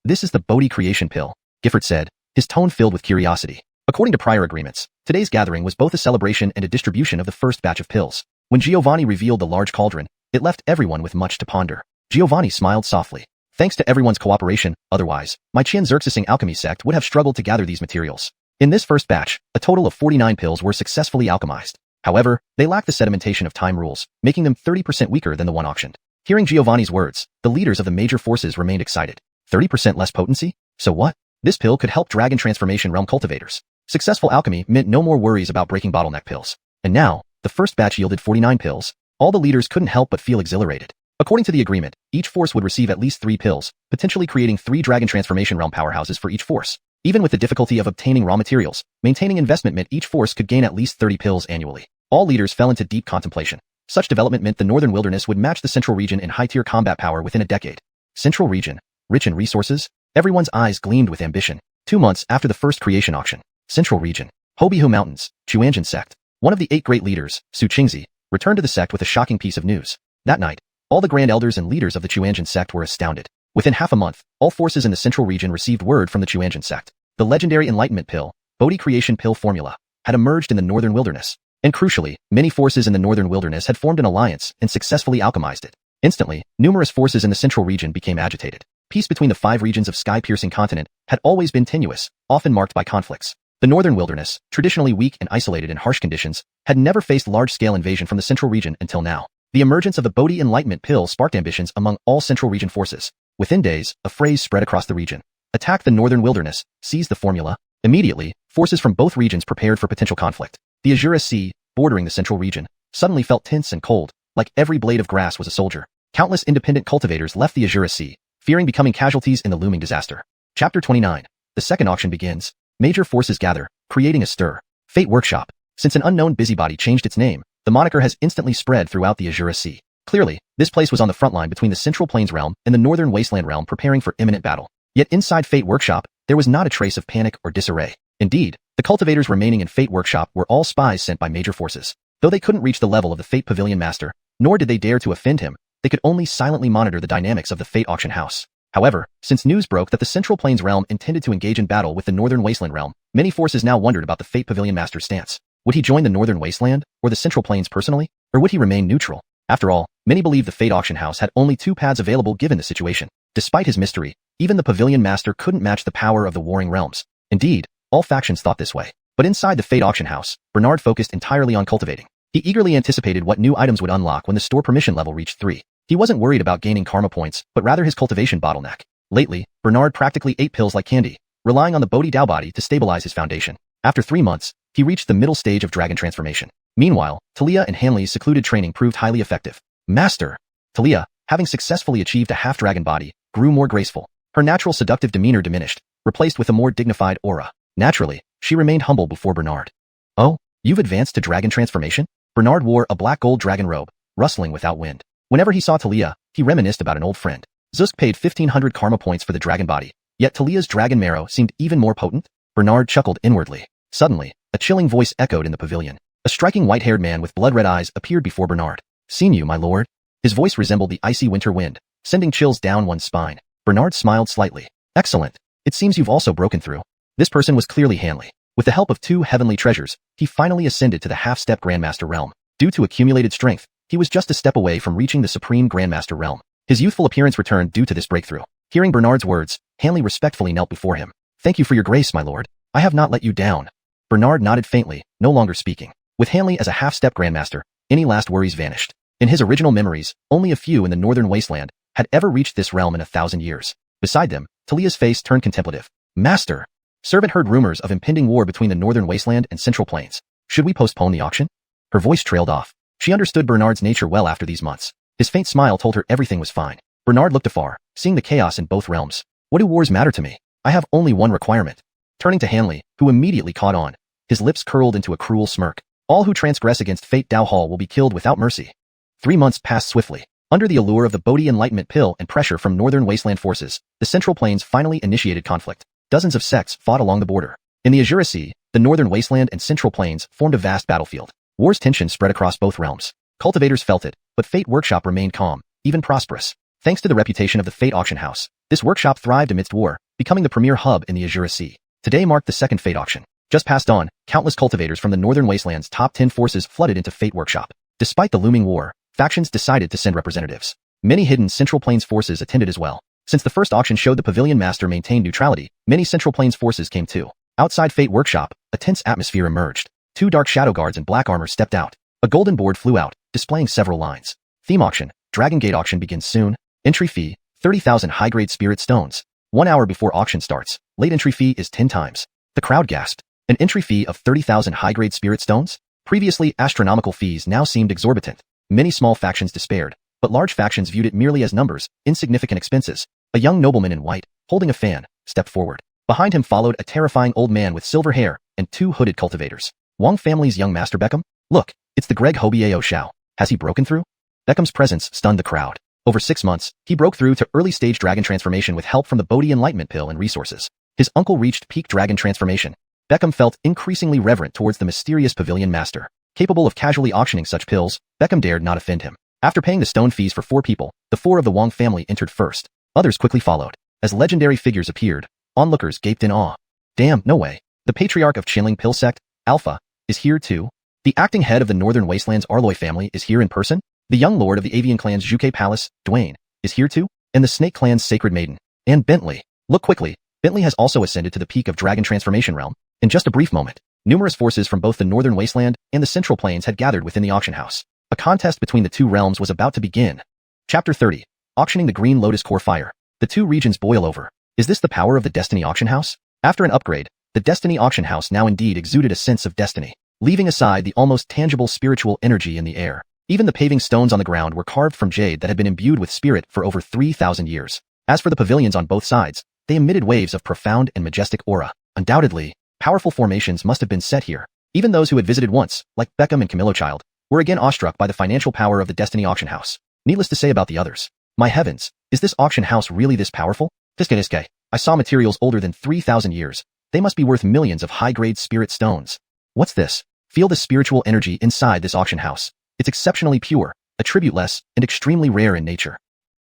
S1: This is the Bodhi creation pill, Gifford said, his tone filled with curiosity. According to prior agreements, today's gathering was both a celebration and a distribution of the first batch of pills. When Giovanni revealed the large cauldron, it left everyone with much to ponder. Giovanni smiled softly. Thanks to everyone's cooperation, otherwise, my Xianxia alchemy sect would have struggled to gather these materials. In this first batch, a total of 49 pills were successfully alchemized. However, they lack the sedimentation of time rules, making them 30% weaker than the one auctioned. Hearing Giovanni's words, the leaders of the major forces remained excited. 30% less potency? So what? This pill could help Dragon Transformation Realm cultivators. Successful alchemy meant no more worries about breaking bottleneck pills. And now, the first batch yielded 49 pills. All the leaders couldn't help but feel exhilarated. According to the agreement, each force would receive at least 3 pills, potentially creating 3 Dragon Transformation Realm powerhouses for each force. Even with the difficulty of obtaining raw materials, maintaining investment meant each force could gain at least 30 pills annually. All leaders fell into deep contemplation. Such development meant the northern wilderness would match the central region in high-tier combat power within a decade. Central region, rich in resources, everyone's eyes gleamed with ambition. 2 months after the first creation auction, Central region, Hobihu Mountains, Xuanhuan sect. One of the 8 great leaders, Xianxia, returned to the sect with a shocking piece of news. That night, all the grand elders and leaders of the Xuanhuan sect were astounded. Within half a month, all forces in the central region received word from the Xuanhuan sect. The legendary enlightenment pill, Bodhi creation pill formula, had emerged in the northern wilderness. And crucially, many forces in the northern wilderness had formed an alliance and successfully alchemized it. Instantly, numerous forces in the central region became agitated. Peace between the 5 regions of sky-piercing continent had always been tenuous, often marked by conflicts. The northern wilderness, traditionally weak and isolated in harsh conditions, had never faced large-scale invasion from the central region until now. The emergence of the Bodhi enlightenment pill sparked ambitions among all central region forces. Within days, a phrase spread across the region. Attack the northern wilderness, seize the formula. Immediately, forces from both regions prepared for potential conflict. The Azure Sea, bordering the central region, suddenly felt tense and cold, like every blade of grass was a soldier. Countless independent cultivators left the Azure Sea, fearing becoming casualties in the looming disaster. Chapter 29. The second auction begins. Major forces gather, creating a stir. Fate Workshop. Since an unknown busybody changed its name, the moniker has instantly spread throughout the Azure Sea. Clearly, this place was on the front line between the Central Plains realm and the Northern Wasteland realm preparing for imminent battle. Yet inside Fate Workshop, there was not a trace of panic or disarray. Indeed, the cultivators remaining in Fate Workshop were all spies sent by major forces. Though they couldn't reach the level of the Fate Pavilion Master, nor did they dare to offend him, they could only silently monitor the dynamics of the Fate Auction House. However, since news broke that the Central Plains realm intended to engage in battle with the Northern Wasteland realm, many forces now wondered about the Fate Pavilion Master's stance. Would he join the Northern Wasteland, or the Central Plains personally, or would he remain neutral? After all, many believed the Fate Auction House had only 2 paths available given the situation. Despite his mystery, even the Pavilion Master couldn't match the power of the warring realms. Indeed, all factions thought this way. But inside the Fate Auction House, Bernard focused entirely on cultivating. He eagerly anticipated what new items would unlock when the store permission level reached 3. He wasn't worried about gaining karma points, but rather his cultivation bottleneck. Lately, Bernard practically ate pills like candy, relying on the Bodhi Dao body to stabilize his foundation. After 3 months, he reached the middle stage of dragon transformation. Meanwhile, Talia and Hanley's secluded training proved highly effective. Master! Talia, having successfully achieved a half-dragon body, grew more graceful. Her natural seductive demeanor diminished, replaced with a more dignified aura. Naturally, she remained humble before Bernard. Oh, you've advanced to dragon transformation? Bernard wore a black gold dragon robe, rustling without wind. Whenever he saw Talia, he reminisced about an old friend. Zusk paid 1,500 karma points for the dragon body, yet Talia's dragon marrow seemed even more potent. Bernard chuckled inwardly. Suddenly, a chilling voice echoed in the pavilion. A striking white-haired man with blood-red eyes appeared before Bernard. Seen you, my lord. His voice resembled the icy winter wind, sending chills down one's spine. Bernard smiled slightly. Excellent. It seems you've also broken through. This person was clearly Hanley. With the help of 2 heavenly treasures, he finally ascended to the half-step Grandmaster realm. Due to accumulated strength, he was just a step away from reaching the Supreme Grandmaster realm. His youthful appearance returned due to this breakthrough. Hearing Bernard's words, Hanley respectfully knelt before him. Thank you for your grace, my lord. I have not let you down. Bernard nodded faintly, no longer speaking. With Hanley as a half-step Grandmaster, any last worries vanished. In his original memories, only a few in the Northern Wasteland had ever reached this realm in 1,000 years. Beside them, Talia's face turned contemplative. Master! Servant heard rumors of impending war between the Northern Wasteland and Central Plains. Should we postpone the auction? Her voice trailed off. She understood Bernard's nature well after these months. His faint smile told her everything was fine. Bernard looked afar, seeing the chaos in both realms. What do wars matter to me? I have only one requirement. Turning to Hanley, who immediately caught on. His lips curled into a cruel smirk. All who transgress against Fate Dao Hall will be killed without mercy. 3 months passed swiftly. Under the allure of the Bodhi Enlightenment Pill and pressure from Northern Wasteland forces, the Central Plains finally initiated conflict. Dozens of sects fought along the border. In the Azure Sea, the Northern Wasteland and Central Plains formed a vast battlefield. War's tension spread across both realms. Cultivators felt it, but Fate Workshop remained calm, even prosperous. Thanks to the reputation of the Fate Auction House, this workshop thrived amidst war, becoming the premier hub in the Azure Sea. Today marked the second Fate Auction. Just past dawn, countless cultivators from the Northern Wasteland's top 10 forces flooded into Fate Workshop. Despite the looming war, factions decided to send representatives. Many hidden Central Plains forces attended as well. Since the first auction showed the Pavilion Master maintained neutrality, many Central Plains forces came too. Outside Fate Workshop, a tense atmosphere emerged. 2 dark shadow guards in black armor stepped out. A golden board flew out, displaying several lines. Theme auction. Dragon Gate auction begins soon. Entry fee, 30,000 high-grade spirit stones. 1 hour before auction starts. Late entry fee is 10 times. The crowd gasped. An entry fee of 30,000 high-grade spirit stones? Previously astronomical fees now seemed exorbitant. Many small factions despaired, but large factions viewed it merely as numbers, insignificant expenses. A young nobleman in white, holding a fan, stepped forward. Behind him followed a terrifying old man with silver hair and 2 hooded cultivators. Wang family's young Master Beckham? Look, it's the Greg Hobieo Shao. Has he broken through? Beckham's presence stunned the crowd. Over 6 months, he broke through to early-stage dragon transformation with help from the Bodhi Enlightenment Pill and resources. His uncle reached peak dragon transformation. Beckham felt increasingly reverent towards the mysterious pavilion master. Capable of casually auctioning such pills, Beckham dared not offend him. After paying the stone fees for 4 people, the 4 of the Wang family entered first. Others quickly followed. As legendary figures appeared, onlookers gaped in awe. Damn, no way. The patriarch of Qinling Pill Sect, Alpha, is here too? The acting head of the Northern Wastelands Arloy family is here in person? The young lord of the Avian clan's Zhuke Palace, Dwayne, is here too? And the Snake clan's Sacred Maiden, and Bentley. Look quickly, Bentley has also ascended to the peak of Dragon Transformation Realm. In just a brief moment, numerous forces from both the Northern Wasteland and the Central Plains had gathered within the auction house. A contest between the two realms was about to begin. Chapter 30. Auctioning the Green Lotus Core Fire. The two regions boil over. Is this the power of the Destiny Auction House? After an upgrade, the Destiny Auction House now indeed exuded a sense of destiny, leaving aside the almost tangible spiritual energy in the air. Even the paving stones on the ground were carved from jade that had been imbued with spirit for over 3,000 years. As for the pavilions on both sides, they emitted waves of profound and majestic aura. Undoubtedly, powerful formations must have been set here. Even those who had visited once, like Beckham and Camillo Child, were again awestruck by the financial power of the Destiny Auction House. Needless to say about the others. My heavens, is this auction house really this powerful? Tiske, I saw materials older than 3,000 years. They must be worth millions of high-grade spirit stones. What's this? Feel the spiritual energy inside this auction house. It's exceptionally pure, attributeless, and extremely rare in nature.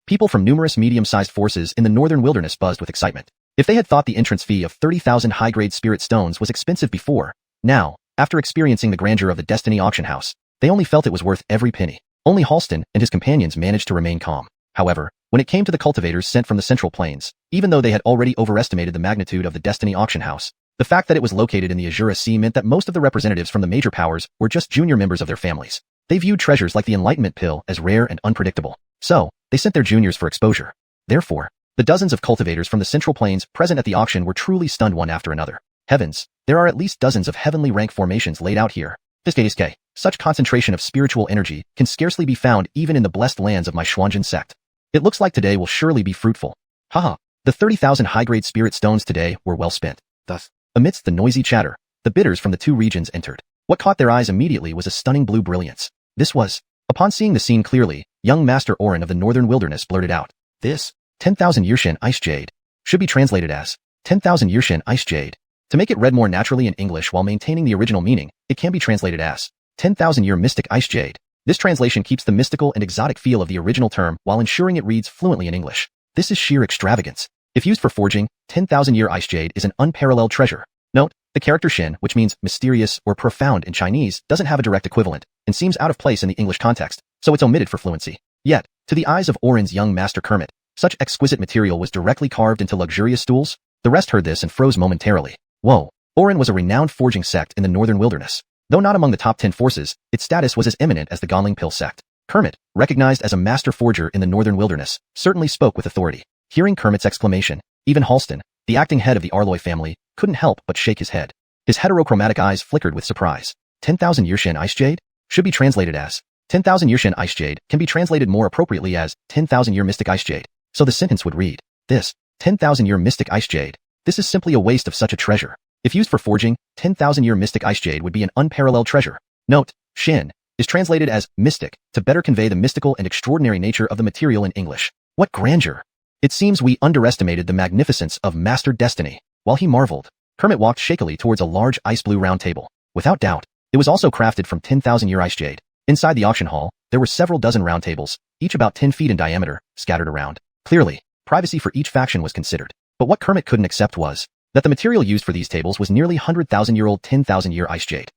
S1: People from numerous medium-sized forces in the northern wilderness buzzed with excitement. If they had thought the entrance fee of 30,000 high-grade spirit stones was expensive before, now, after experiencing the grandeur of the Destiny Auction House, they only felt it was worth every penny. Only Halston and his companions managed to remain calm. However, when it came to the cultivators sent from the Central Plains, even though they had already overestimated the magnitude of the Destiny Auction House, the fact that it was located in the Azura Sea meant that most of the representatives from the major powers were just junior members of their families. They viewed treasures like the Enlightenment Pill as rare and unpredictable. So, they sent their juniors for exposure. Therefore, the dozens of cultivators from the Central Plains present at the auction were truly stunned one after another. Heavens, there are at least dozens of heavenly rank formations laid out here. Isekai, such concentration of spiritual energy can scarcely be found even in the blessed lands of my Xuanhuan sect. It looks like today will surely be fruitful. Haha, the 30,000 high-grade spirit stones today were well spent. Thus, amidst the noisy chatter, the bidders from the two regions entered. What caught their eyes immediately was a stunning blue brilliance. This was, upon seeing the scene clearly, young Master Orin of the Northern Wilderness blurted out, "This, 10,000 Yearshin Ice Jade, should be translated as 10,000 Yearshin Ice Jade. To make it read more naturally in English while maintaining the original meaning, it can be translated as 10,000 Year Mystic Ice Jade. This translation keeps the mystical and exotic feel of the original term while ensuring it reads fluently in English. This is sheer extravagance. If used for forging, 10,000 Year Ice Jade is an unparalleled treasure. Note, the character Shin, which means mysterious or profound in Chinese, doesn't have a direct equivalent, and seems out of place in the English context, so it's omitted for fluency. Yet, to the eyes of Orin's young master Kermit, such exquisite material was directly carved into luxurious stools. The rest heard this and froze momentarily. Whoa, Orin was a renowned forging sect in the Northern Wilderness. Though not among the top 10 forces, its status was as eminent as the Gonling Pill sect. Kermit, recognized as a master forger in the Northern Wilderness, certainly spoke with authority. Hearing Kermit's exclamation, even Halston, the acting head of the Arloy family, couldn't help but shake his head. His heterochromatic eyes flickered with surprise. 10,000 Yearshin Ice Jade? Should be translated as 10,000 Yearshin Ice Jade can be translated more appropriately as 10,000 Year Mystic Ice Jade. So the sentence would read, this, 10,000 Year Mystic Ice Jade. This is simply a waste of such a treasure. If used for forging, 10,000 Year Mystic Ice Jade would be an unparalleled treasure. Note, Shin is translated as mystic to better convey the mystical and extraordinary nature of the material in English. What grandeur! It seems we underestimated the magnificence of Master Destiny. While he marveled, Kermit walked shakily towards a large ice blue round table. Without doubt, it was also crafted from 10,000 Year Ice Jade. Inside the auction hall, there were several dozen round tables, each about 10 feet in diameter, scattered around. Clearly, privacy for each faction was considered. But what Kermit couldn't accept was that the material used for these tables was nearly 100,000-year-old 10,000 Year Ice Jade.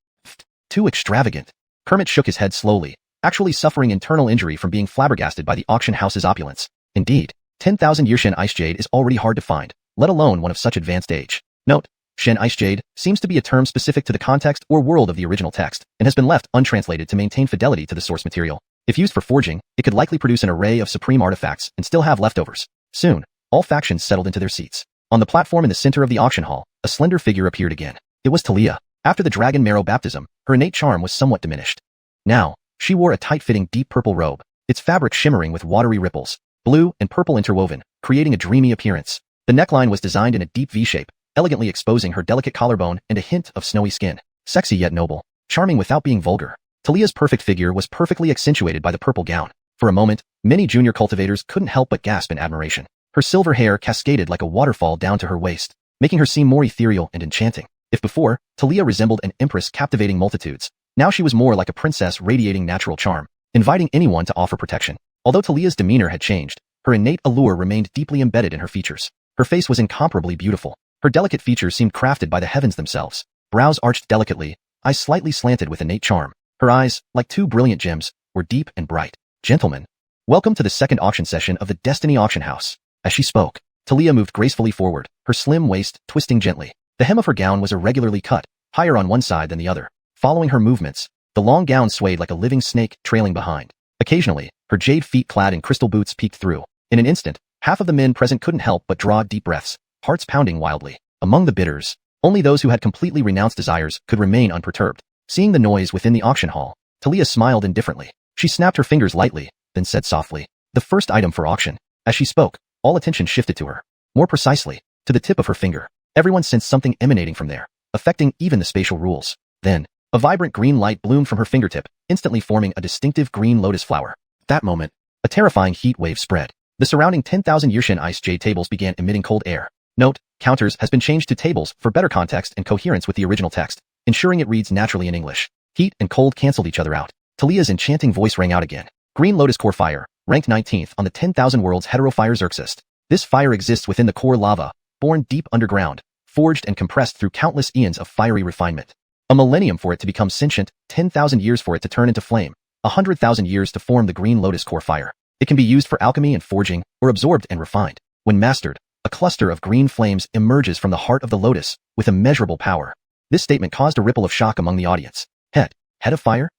S1: Too extravagant. Kermit shook his head slowly, actually suffering internal injury from being flabbergasted by the auction house's opulence. Indeed, 10,000 Year Shin Ice Jade is already hard to find, let alone one of such advanced age. Note, Shin Ice Jade seems to be a term specific to the context or world of the original text, and has been left untranslated to maintain fidelity to the source material. If used for forging, it could likely produce an array of supreme artifacts and still have leftovers. Soon, all factions settled into their seats. On the platform in the center of the auction hall, a slender figure appeared again. It was Talia. After the dragon marrow baptism, her innate charm was somewhat diminished. Now, she wore a tight-fitting deep purple robe, its fabric shimmering with watery ripples, blue and purple interwoven, creating a dreamy appearance. The neckline was designed in a deep V-shape, elegantly exposing her delicate collarbone and a hint of snowy skin. Sexy yet noble, charming without being vulgar. Talia's perfect figure was perfectly accentuated by the purple gown. For a moment, many junior cultivators couldn't help but gasp in admiration. Her silver hair cascaded like a waterfall down to her waist, making her seem more ethereal and enchanting. If before, Talia resembled an empress captivating multitudes, now she was more like a princess radiating natural charm, inviting anyone to offer protection. Although Talia's demeanor had changed, her innate allure remained deeply embedded in her features. Her face was incomparably beautiful. Her delicate features seemed crafted by the heavens themselves. Brows arched delicately, eyes slightly slanted with innate charm. Her eyes, like two brilliant gems, were deep and bright. Gentlemen, welcome to the second auction session of the Destiny Auction House. As she spoke, Talia moved gracefully forward, her slim waist twisting gently. The hem of her gown was irregularly cut, higher on one side than the other. Following her movements, the long gown swayed like a living snake trailing behind. Occasionally, her jade feet clad in crystal boots peeked through. In an instant, half of the men present couldn't help but draw deep breaths, hearts pounding wildly. Among the bidders, only those who had completely renounced desires could remain unperturbed. Seeing the noise within the auction hall, Talia smiled indifferently. She snapped her fingers lightly, then said softly, "The first item for auction." As she spoke, all attention shifted to her. More precisely, to the tip of her finger. Everyone sensed something emanating from there, affecting even the spatial rules. Then, a vibrant green light bloomed from her fingertip, instantly forming a distinctive green lotus flower. At that moment, a terrifying heat wave spread. The surrounding 10,000 Yurshin ice jade tables began emitting cold air. Note, counters has been changed to tables for better context and coherence with the original text, ensuring it reads naturally in English. Heat and cold canceled each other out. Talia's enchanting voice rang out again. Green Lotus Core Fire, ranked 19th on the 10,000 Worlds Hetero Fire Xerxist. This fire exists within the core lava, born deep underground, forged and compressed through countless eons of fiery refinement. A millennium for it to become sentient, 10,000 years for it to turn into flame, 100,000 years to form the Green Lotus Core Fire. It can be used for alchemy and forging, or absorbed and refined. When mastered, a cluster of green flames emerges from the heart of the lotus, with immeasurable power. This statement caused a ripple of shock among the audience. Head of fire?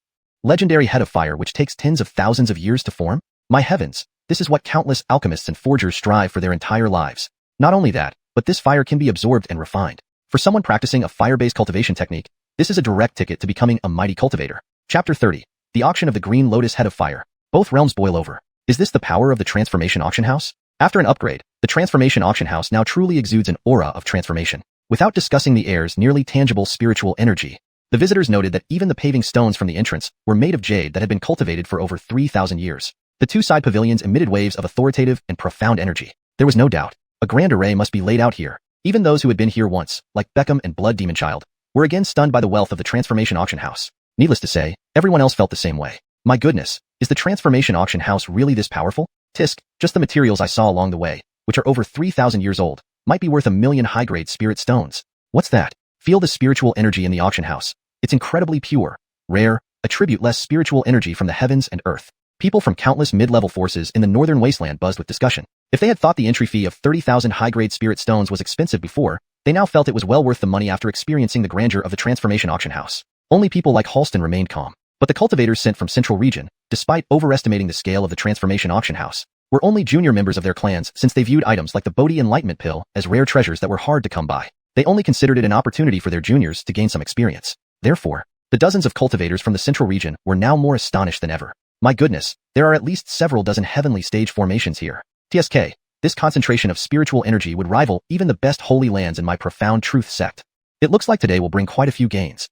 S1: Legendary head of fire which takes tens of thousands of years to form? My heavens, this is what countless alchemists and forgers strive for their entire lives. Not only that, but this fire can be absorbed and refined. For someone practicing a fire-based cultivation technique, this is a direct ticket to becoming a mighty cultivator. Chapter 30. The Auction of the Green Lotus Head of Fire. Both realms boil over. Is this the power of the Transformation Auction House? After an upgrade, the Transformation Auction House now truly exudes an aura of transformation. Without discussing the air's nearly tangible spiritual energy, the visitors noted that even the paving stones from the entrance were made of jade that had been cultivated for over 3,000 years. The two side pavilions emitted waves of authoritative and profound energy. There was no doubt, a grand array must be laid out here. Even those who had been here once, like Beckham and Blood Demon Child, were again stunned by the wealth of the Transformation Auction House. Needless to say, everyone else felt the same way. My goodness, is the Transformation Auction House really this powerful? Tisk, just the materials I saw along the way, which are over 3,000 years old, might be worth 1,000,000 high-grade spirit stones. What's that? Feel the spiritual energy in the auction house. It's incredibly pure, rare, attribute-less spiritual energy from the heavens and earth. People from countless mid-level forces in the northern wasteland buzzed with discussion. If they had thought the entry fee of 30,000 high-grade spirit stones was expensive before, they now felt it was well worth the money after experiencing the grandeur of the Transformation Auction House. Only people like Halston remained calm. But the cultivators sent from Central Region, despite overestimating the scale of the Transformation Auction House, were only junior members of their clans since they viewed items like the Bodhi Enlightenment Pill as rare treasures that were hard to come by. They only considered it an opportunity for their juniors to gain some experience. Therefore, the dozens of cultivators from the Central Region were now more astonished than ever. My goodness, there are at least several dozen heavenly stage formations here. TSK, this concentration of spiritual energy would rival even the best holy lands in my profound truth sect. It looks like today will bring quite a few gains.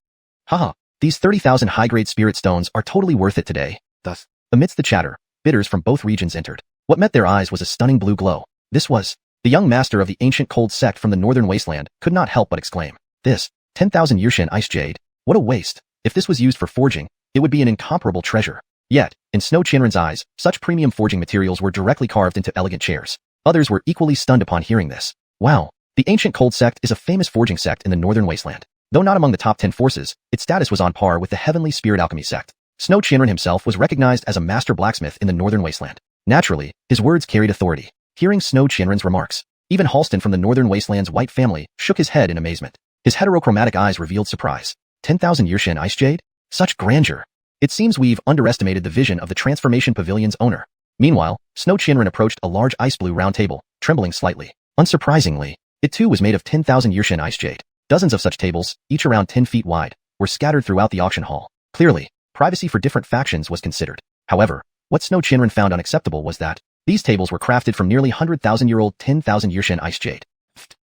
S1: Haha, these 30,000 high-grade spirit stones are totally worth it today. Thus, amidst the chatter, bidders from both regions entered. What met their eyes was a stunning blue glow. This was the young master of the ancient cold sect from the northern wasteland could not help but exclaim. This, 10,000 Yurshin ice jade, what a waste. If this was used for forging, it would be an incomparable treasure. Yet, in Snow Chinran's eyes, such premium forging materials were directly carved into elegant chairs. Others were equally stunned upon hearing this. Wow, the ancient cold sect is a famous forging sect in the northern wasteland. Though not among the top 10 forces, its status was on par with the heavenly spirit alchemy sect. Snow Chinran himself was recognized as a master blacksmith in the northern wasteland. Naturally, his words carried authority. Hearing Snow Chinran's remarks, even Halston from the northern wasteland's white family shook his head in amazement. His heterochromatic eyes revealed surprise. 10,000 Yurshin ice jade? Such grandeur. It seems we've underestimated the vision of the Transformation Pavilion's owner. Meanwhile, Snow Chinran approached a large ice blue round table, trembling slightly. Unsurprisingly, it too was made of 10,000 Yurshin ice jade. Dozens of such tables, each around 10 feet wide, were scattered throughout the auction hall. Clearly, privacy for different factions was considered. However, what Snow Chinran found unacceptable was that these tables were crafted from nearly 100,000-year-old 10,000 Yurshin ice jade.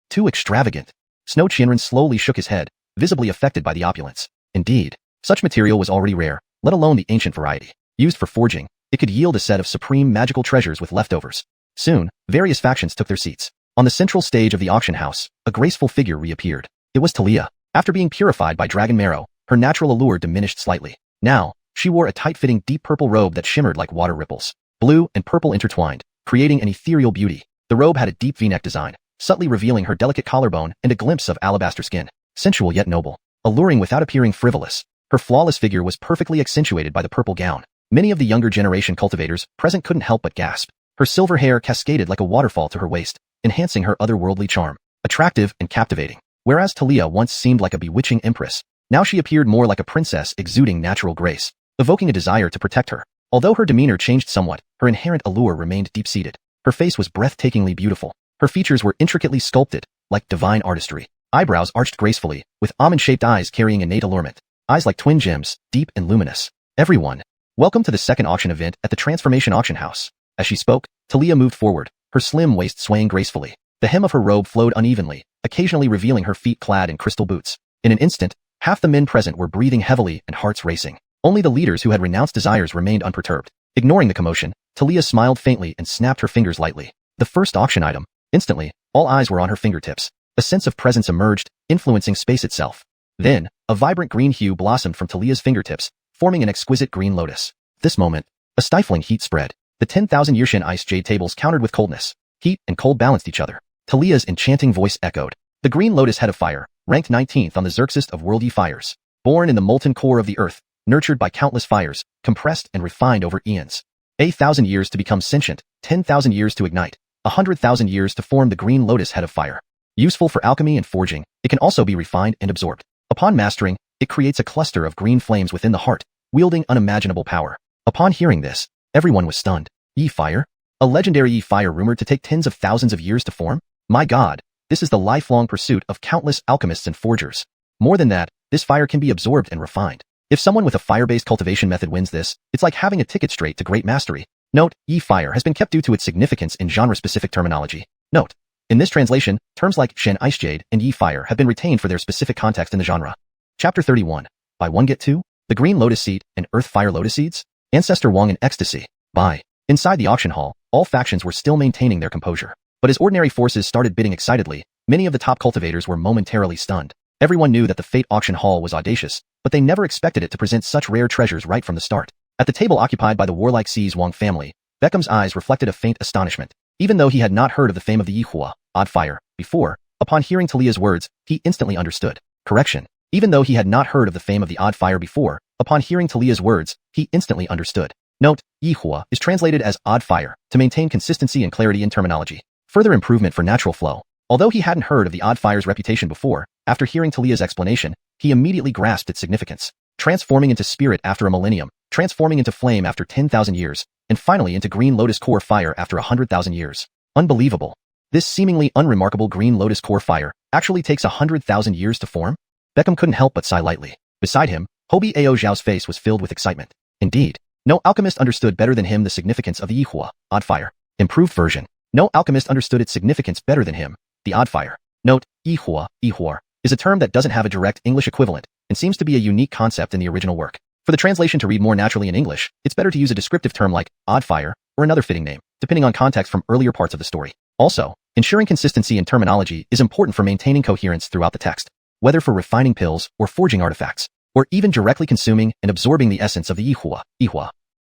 S1: Too extravagant. Snow Chinran slowly shook his head, visibly affected by the opulence. Indeed, such material was already rare, let alone the ancient variety. Used for forging, it could yield a set of supreme magical treasures with leftovers. Soon, various factions took their seats. On the central stage of the auction house, a graceful figure reappeared. It was Talia. After being purified by dragon marrow, her natural allure diminished slightly. Now, she wore a tight-fitting deep purple robe that shimmered like water ripples. Blue and purple intertwined, creating an ethereal beauty. The robe had a deep V-neck design, subtly revealing her delicate collarbone and a glimpse of alabaster skin. Sensual yet noble, alluring without appearing frivolous. Her flawless figure was perfectly accentuated by the purple gown. Many of the younger generation cultivators present couldn't help but gasp. Her silver hair cascaded like a waterfall to her waist, enhancing her otherworldly charm. Attractive and captivating. Whereas Talia once seemed like a bewitching empress, now she appeared more like a princess exuding natural grace, evoking a desire to protect her. Although her demeanor changed somewhat, her inherent allure remained deep-seated. Her face was breathtakingly beautiful. Her features were intricately sculpted, like divine artistry. Eyebrows arched gracefully, with almond-shaped eyes carrying innate allurement. Eyes like twin gems, deep and luminous. Everyone, welcome to the second auction event at the Transformation Auction House. As she spoke, Talia moved forward, her slim waist swaying gracefully. The hem of her robe flowed unevenly, occasionally revealing her feet clad in crystal boots. In an instant, half the men present were breathing heavily and hearts racing. Only the leaders who had renounced desires remained unperturbed. Ignoring the commotion, Talia smiled faintly and snapped her fingers lightly. The first auction item. Instantly, all eyes were on her fingertips. A sense of presence emerged, influencing space itself. Then, a vibrant green hue blossomed from Talia's fingertips, forming an exquisite green lotus. This moment, a stifling heat spread. The 10,000 Yearshin ice jade tables countered with coldness. Heat and cold balanced each other. Talia's enchanting voice echoed. The green lotus head of fire, ranked 19th on the Xerxes of worldly fires. Born in the molten core of the earth, nurtured by countless fires, compressed and refined over eons. 8,000 years to become sentient, 10,000 years to ignite, 100,000 years to form the green lotus head of fire. Useful for alchemy and forging, it can also be refined and absorbed. Upon mastering, it creates a cluster of green flames within the heart, wielding unimaginable power. Upon hearing this, everyone was stunned. E-fire? A legendary E-fire rumored to take tens of thousands of years to form? My god, this is the lifelong pursuit of countless alchemists and forgers. More than that, this fire can be absorbed and refined. If someone with a fire-based cultivation method wins this, it's like having a ticket straight to great mastery. Note, E-fire has been kept due to its significance in genre-specific terminology. Note, in this translation, terms like Shen Ice Jade and E-fire have been retained for their specific context in the genre. Chapter 31. Buy one get two? The Green Lotus Seed and Earth Fire Lotus Seeds? Ancestor Wang in ecstasy. Buy. Inside the auction hall, all factions were still maintaining their composure. But as ordinary forces started bidding excitedly, many of the top cultivators were momentarily stunned. Everyone knew that the Fate auction hall was audacious, but they never expected it to present such rare treasures right from the start. At the table occupied by the warlike C's Wang family, Beckham's eyes reflected a faint astonishment. Even though he had not heard of the fame of the Yihua, odd fire, before, upon hearing Talia's words, he instantly understood. Correction. Even though he had not heard of the fame of the odd fire before, upon hearing Talia's words, he instantly understood. Note, Yihua is translated as odd fire, to maintain consistency and clarity in terminology. Further improvement for natural flow. Although he hadn't heard of the odd fire's reputation before, after hearing Talia's explanation, he immediately grasped its significance. Transforming into spirit after a millennium, transforming into flame after 10,000 years, and finally into green lotus core fire after 100,000 years. Unbelievable. This seemingly unremarkable green lotus core fire actually takes 100,000 years to form? Beckham couldn't help but sigh lightly. Beside him, Hobie Ao Zhao's face was filled with excitement. Indeed, no alchemist understood better than him the significance of the Yihua, odd fire. Improved version. No alchemist understood its significance better than him, the odd fire. Note, Yihua, Yihuar, is a term that doesn't have a direct English equivalent, and seems to be a unique concept in the original work. For the translation to read more naturally in English, it's better to use a descriptive term like odd fire, or another fitting name, depending on context from earlier parts of the story. Also, ensuring consistency in terminology is important for maintaining coherence throughout the text, whether for refining pills or forging artifacts, or even directly consuming and absorbing the essence of the Yihua.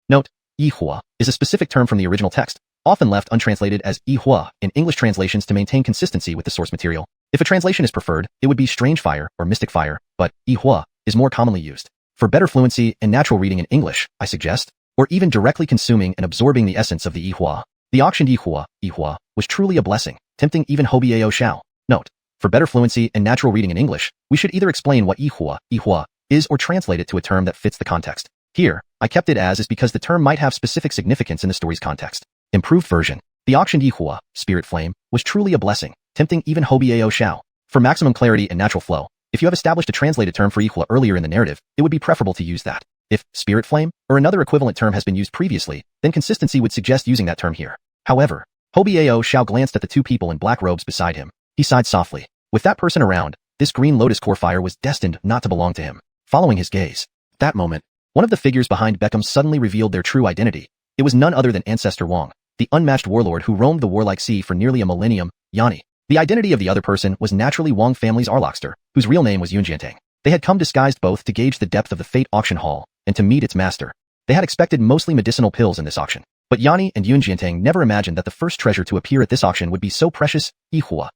S1: Note, Yihua is a specific term from the original text, often left untranslated as Yihua in English translations to maintain consistency with the source material. If a translation is preferred, it would be strange fire or mystic fire, but Yihua is more commonly used. For better fluency and natural reading in English, I suggest, or even directly consuming and absorbing the essence of the Yihua. The auctioned Yihua was truly a blessing, tempting even Hobie Ao Zhao. Note, for better fluency and natural reading in English, we should either explain what Yihua is or translate it to a term that fits the context. Here, I kept it as is because the term might have specific significance in the story's context. Improved version. The auctioned Yihua, spirit flame, was truly a blessing, tempting even Hobie Ao Zhao. For maximum clarity and natural flow, if you have established a translated term for Yihua earlier in the narrative, it would be preferable to use that. If spirit flame or another equivalent term has been used previously, then consistency would suggest using that term here. However, Hobie Ao Zhao glanced at the two people in black robes beside him. He sighed softly. With that person around, this green lotus core fire was destined not to belong to him. Following his gaze, at that moment, One of the figures behind Beckham suddenly revealed their true identity. It was none other than Ancestor Wang, the unmatched warlord who roamed the warlike sea for nearly a millennium, Yanni. The identity of the other person was naturally Wang family's Arlockster, whose real name was Yunjiantang. They had come disguised both to gauge the depth of the Fate auction hall and to meet its master. They had expected mostly medicinal pills in this auction. But Yanni and Yunjiantang never imagined that the first treasure to appear at this auction would be so precious. Ihua,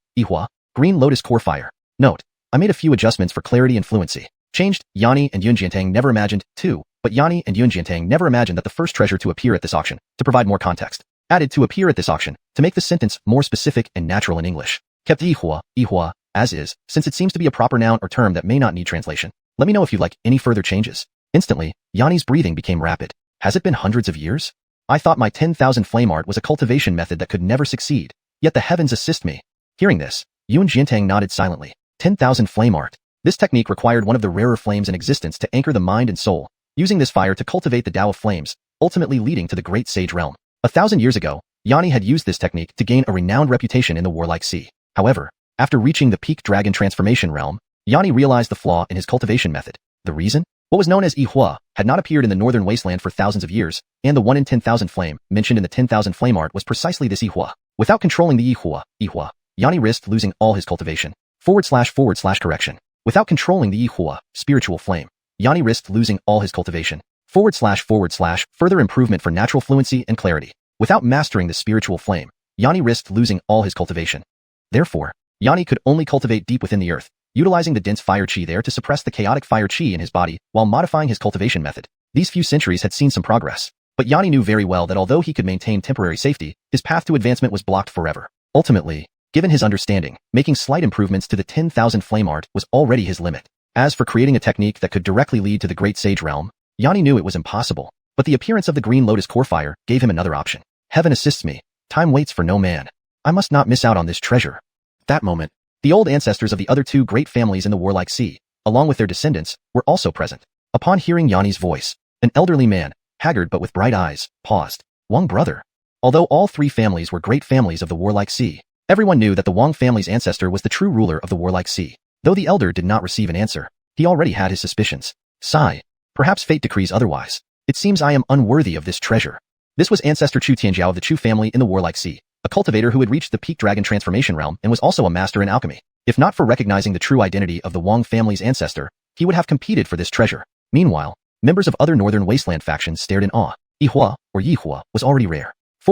S1: Green Lotus Core Fire. Note, I made a few adjustments for clarity and fluency. Changed, Yanni and Yunjiantang never imagined, too, but Yanni and Yunjiantang never imagined that the first treasure to appear at this auction, to provide more context. Added to appear at this auction, to make the sentence more specific and natural in English. Kept Ihua, as is, since it seems to be a proper noun or term that may not need translation. Let me know if you'd like any further changes. Instantly, Yanni's breathing became rapid. Has it been hundreds of years? I thought my 10,000 flame art was a cultivation method that could never succeed. Yet the heavens assist me. Hearing this, Yun Jiantang nodded silently. 10,000 flame art. This technique required one of the rarer flames in existence to anchor the mind and soul, using this fire to cultivate the Tao of flames, ultimately leading to the great sage realm. 1,000 years ago, Yanni had used this technique to gain a renowned reputation in the warlike sea. However, after reaching the peak dragon transformation realm, Yanni realized the flaw in his cultivation method. The reason? What was known as Ihua had not appeared in the northern wasteland for thousands of years, and the 1 in 10,000 flame mentioned in the 10,000 flame art was precisely this Ihua. Without controlling the Ihua, Yanni risked losing all his cultivation. // Without controlling the Ihua, spiritual flame, Yanni risked losing all his cultivation. / Further improvement for natural fluency and clarity. Without mastering the spiritual flame, Yanni risked losing all his cultivation. Therefore, Yanni could only cultivate deep within the earth, utilizing the dense fire chi there to suppress the chaotic fire chi in his body while modifying his cultivation method. These few centuries had seen some progress, but Yanni knew very well that although he could maintain temporary safety, his path to advancement was blocked forever. Ultimately, given his understanding, making slight improvements to the 10,000 flame art was already his limit. As for creating a technique that could directly lead to the great sage realm, Yanni knew it was impossible, but the appearance of the Green Lotus Core Fire gave him another option. Heaven assists me. Time waits for no man. I must not miss out on this treasure. At that moment, the old ancestors of the other two great families in the warlike sea, along with their descendants, were also present. Upon hearing Yanni's voice, an elderly man, haggard but with bright eyes, paused. Wang brother. Although all three families were great families of the warlike sea, everyone knew that the Wang family's ancestor was the true ruler of the warlike sea. Though the elder did not receive an answer, he already had his suspicions. Sigh. Perhaps fate decrees otherwise. It seems I am unworthy of this treasure. This was Ancestor Chu Tianjiao of the Chu family in the warlike sea, a cultivator who had reached the peak dragon transformation realm and was also a master in alchemy. If not for recognizing the true identity of the Wang family's ancestor, he would have competed for this treasure. Meanwhile, members of other northern wasteland factions stared in awe. Ihua, or Yihua, was already rare. /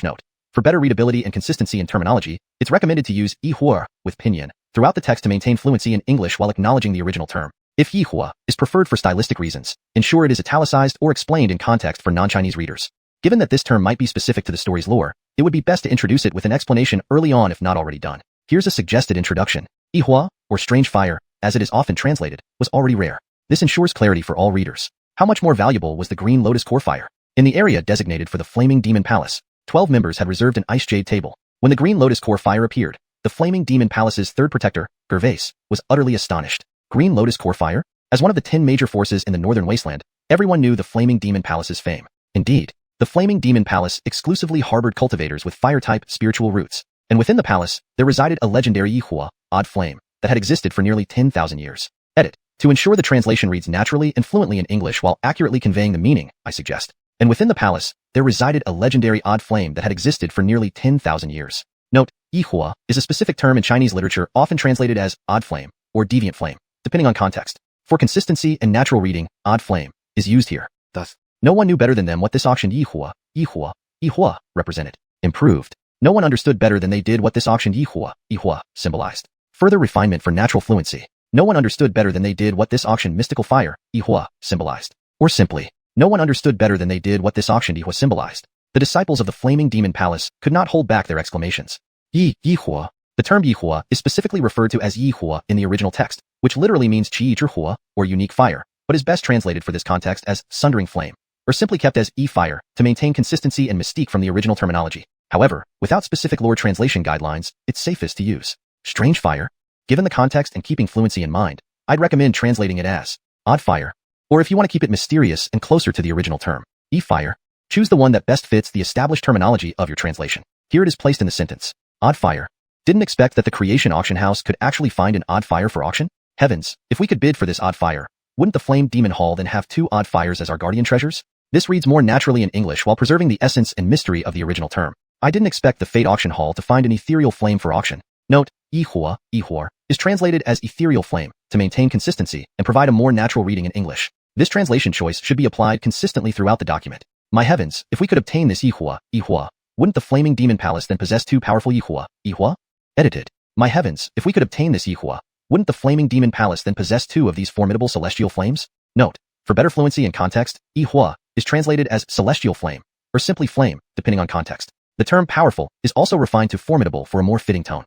S1: Note. For better readability and consistency in terminology, it's recommended to use Ihua with pinyin throughout the text to maintain fluency in English while acknowledging the original term. If Yihua is preferred for stylistic reasons, ensure it is italicized or explained in context for non-Chinese readers. Given that this term might be specific to the story's lore, it would be best to introduce it with an explanation early on if not already done. Here's a suggested introduction. Ihua, or strange fire, as it is often translated, was already rare. This ensures clarity for all readers. How much more valuable was the Green Lotus Core Fire? In the area designated for the Flaming Demon Palace, 12 members had reserved an ice jade table. When the Green Lotus Core Fire appeared, the Flaming Demon Palace's third protector, Gervais, was utterly astonished. Green Lotus Core Fire? As one of the 10 major forces in the northern wasteland, everyone knew the Flaming Demon Palace's fame. Indeed, the Flaming Demon Palace exclusively harbored cultivators with fire-type spiritual roots, and within the palace, there resided a legendary Yihua, odd flame, that had existed for nearly 10,000 years. Edit. To ensure the translation reads naturally and fluently in English while accurately conveying the meaning, I suggest. And within the palace, there resided a legendary odd flame that had existed for nearly 10,000 years. Note, Yihua is a specific term in Chinese literature often translated as odd flame or deviant flame, depending on context. For consistency and natural reading, odd flame is used here. Thus, no one knew better than them what this auctioned Yihua represented. Improved. No one understood better than they did what this auctioned Yihua symbolized. Further refinement for natural fluency. No one understood better than they did what this auctioned mystical fire, Yihua, symbolized. Or simply, no one understood better than they did what this auctioned Yihua symbolized. The disciples of the Flaming Demon Palace could not hold back their exclamations. Yihua. The term Yihua is specifically referred to as Yihua in the original text, which literally means Qi Zhihua, or unique fire, but is best translated for this context as sundering flame, or simply kept as E-fire, to maintain consistency and mystique from the original terminology. However, without specific lore translation guidelines, it's safest to use strange fire. Given the context and keeping fluency in mind, I'd recommend translating it as odd fire. Or if you want to keep it mysterious and closer to the original term, E-fire, choose the one that best fits the established terminology of your translation. Here it is placed in the sentence. Odd fire. Didn't expect that the creation auction house could actually find an odd fire for auction? Heavens, if we could bid for this odd fire, Wouldn't the Flame Demon Hall then have two odd fires as our guardian treasures? This reads more naturally in English while preserving the essence and mystery of the original term. I didn't expect the Fate Auction Hall to find an ethereal flame for auction. Note, ihua, is translated as ethereal flame to maintain consistency and provide a more natural reading in English. This translation choice should be applied consistently throughout the document. My heavens, if we could obtain this ihua, wouldn't the Flaming Demon Palace then possess two powerful ihua? Edited. My heavens, if we could obtain this ihua, wouldn't the Flaming Demon Palace then possess two of these formidable celestial flames? Note, for better fluency and context, ihua is translated as celestial flame, or simply flame, depending on context. The term powerful is also refined to formidable for a more fitting tone.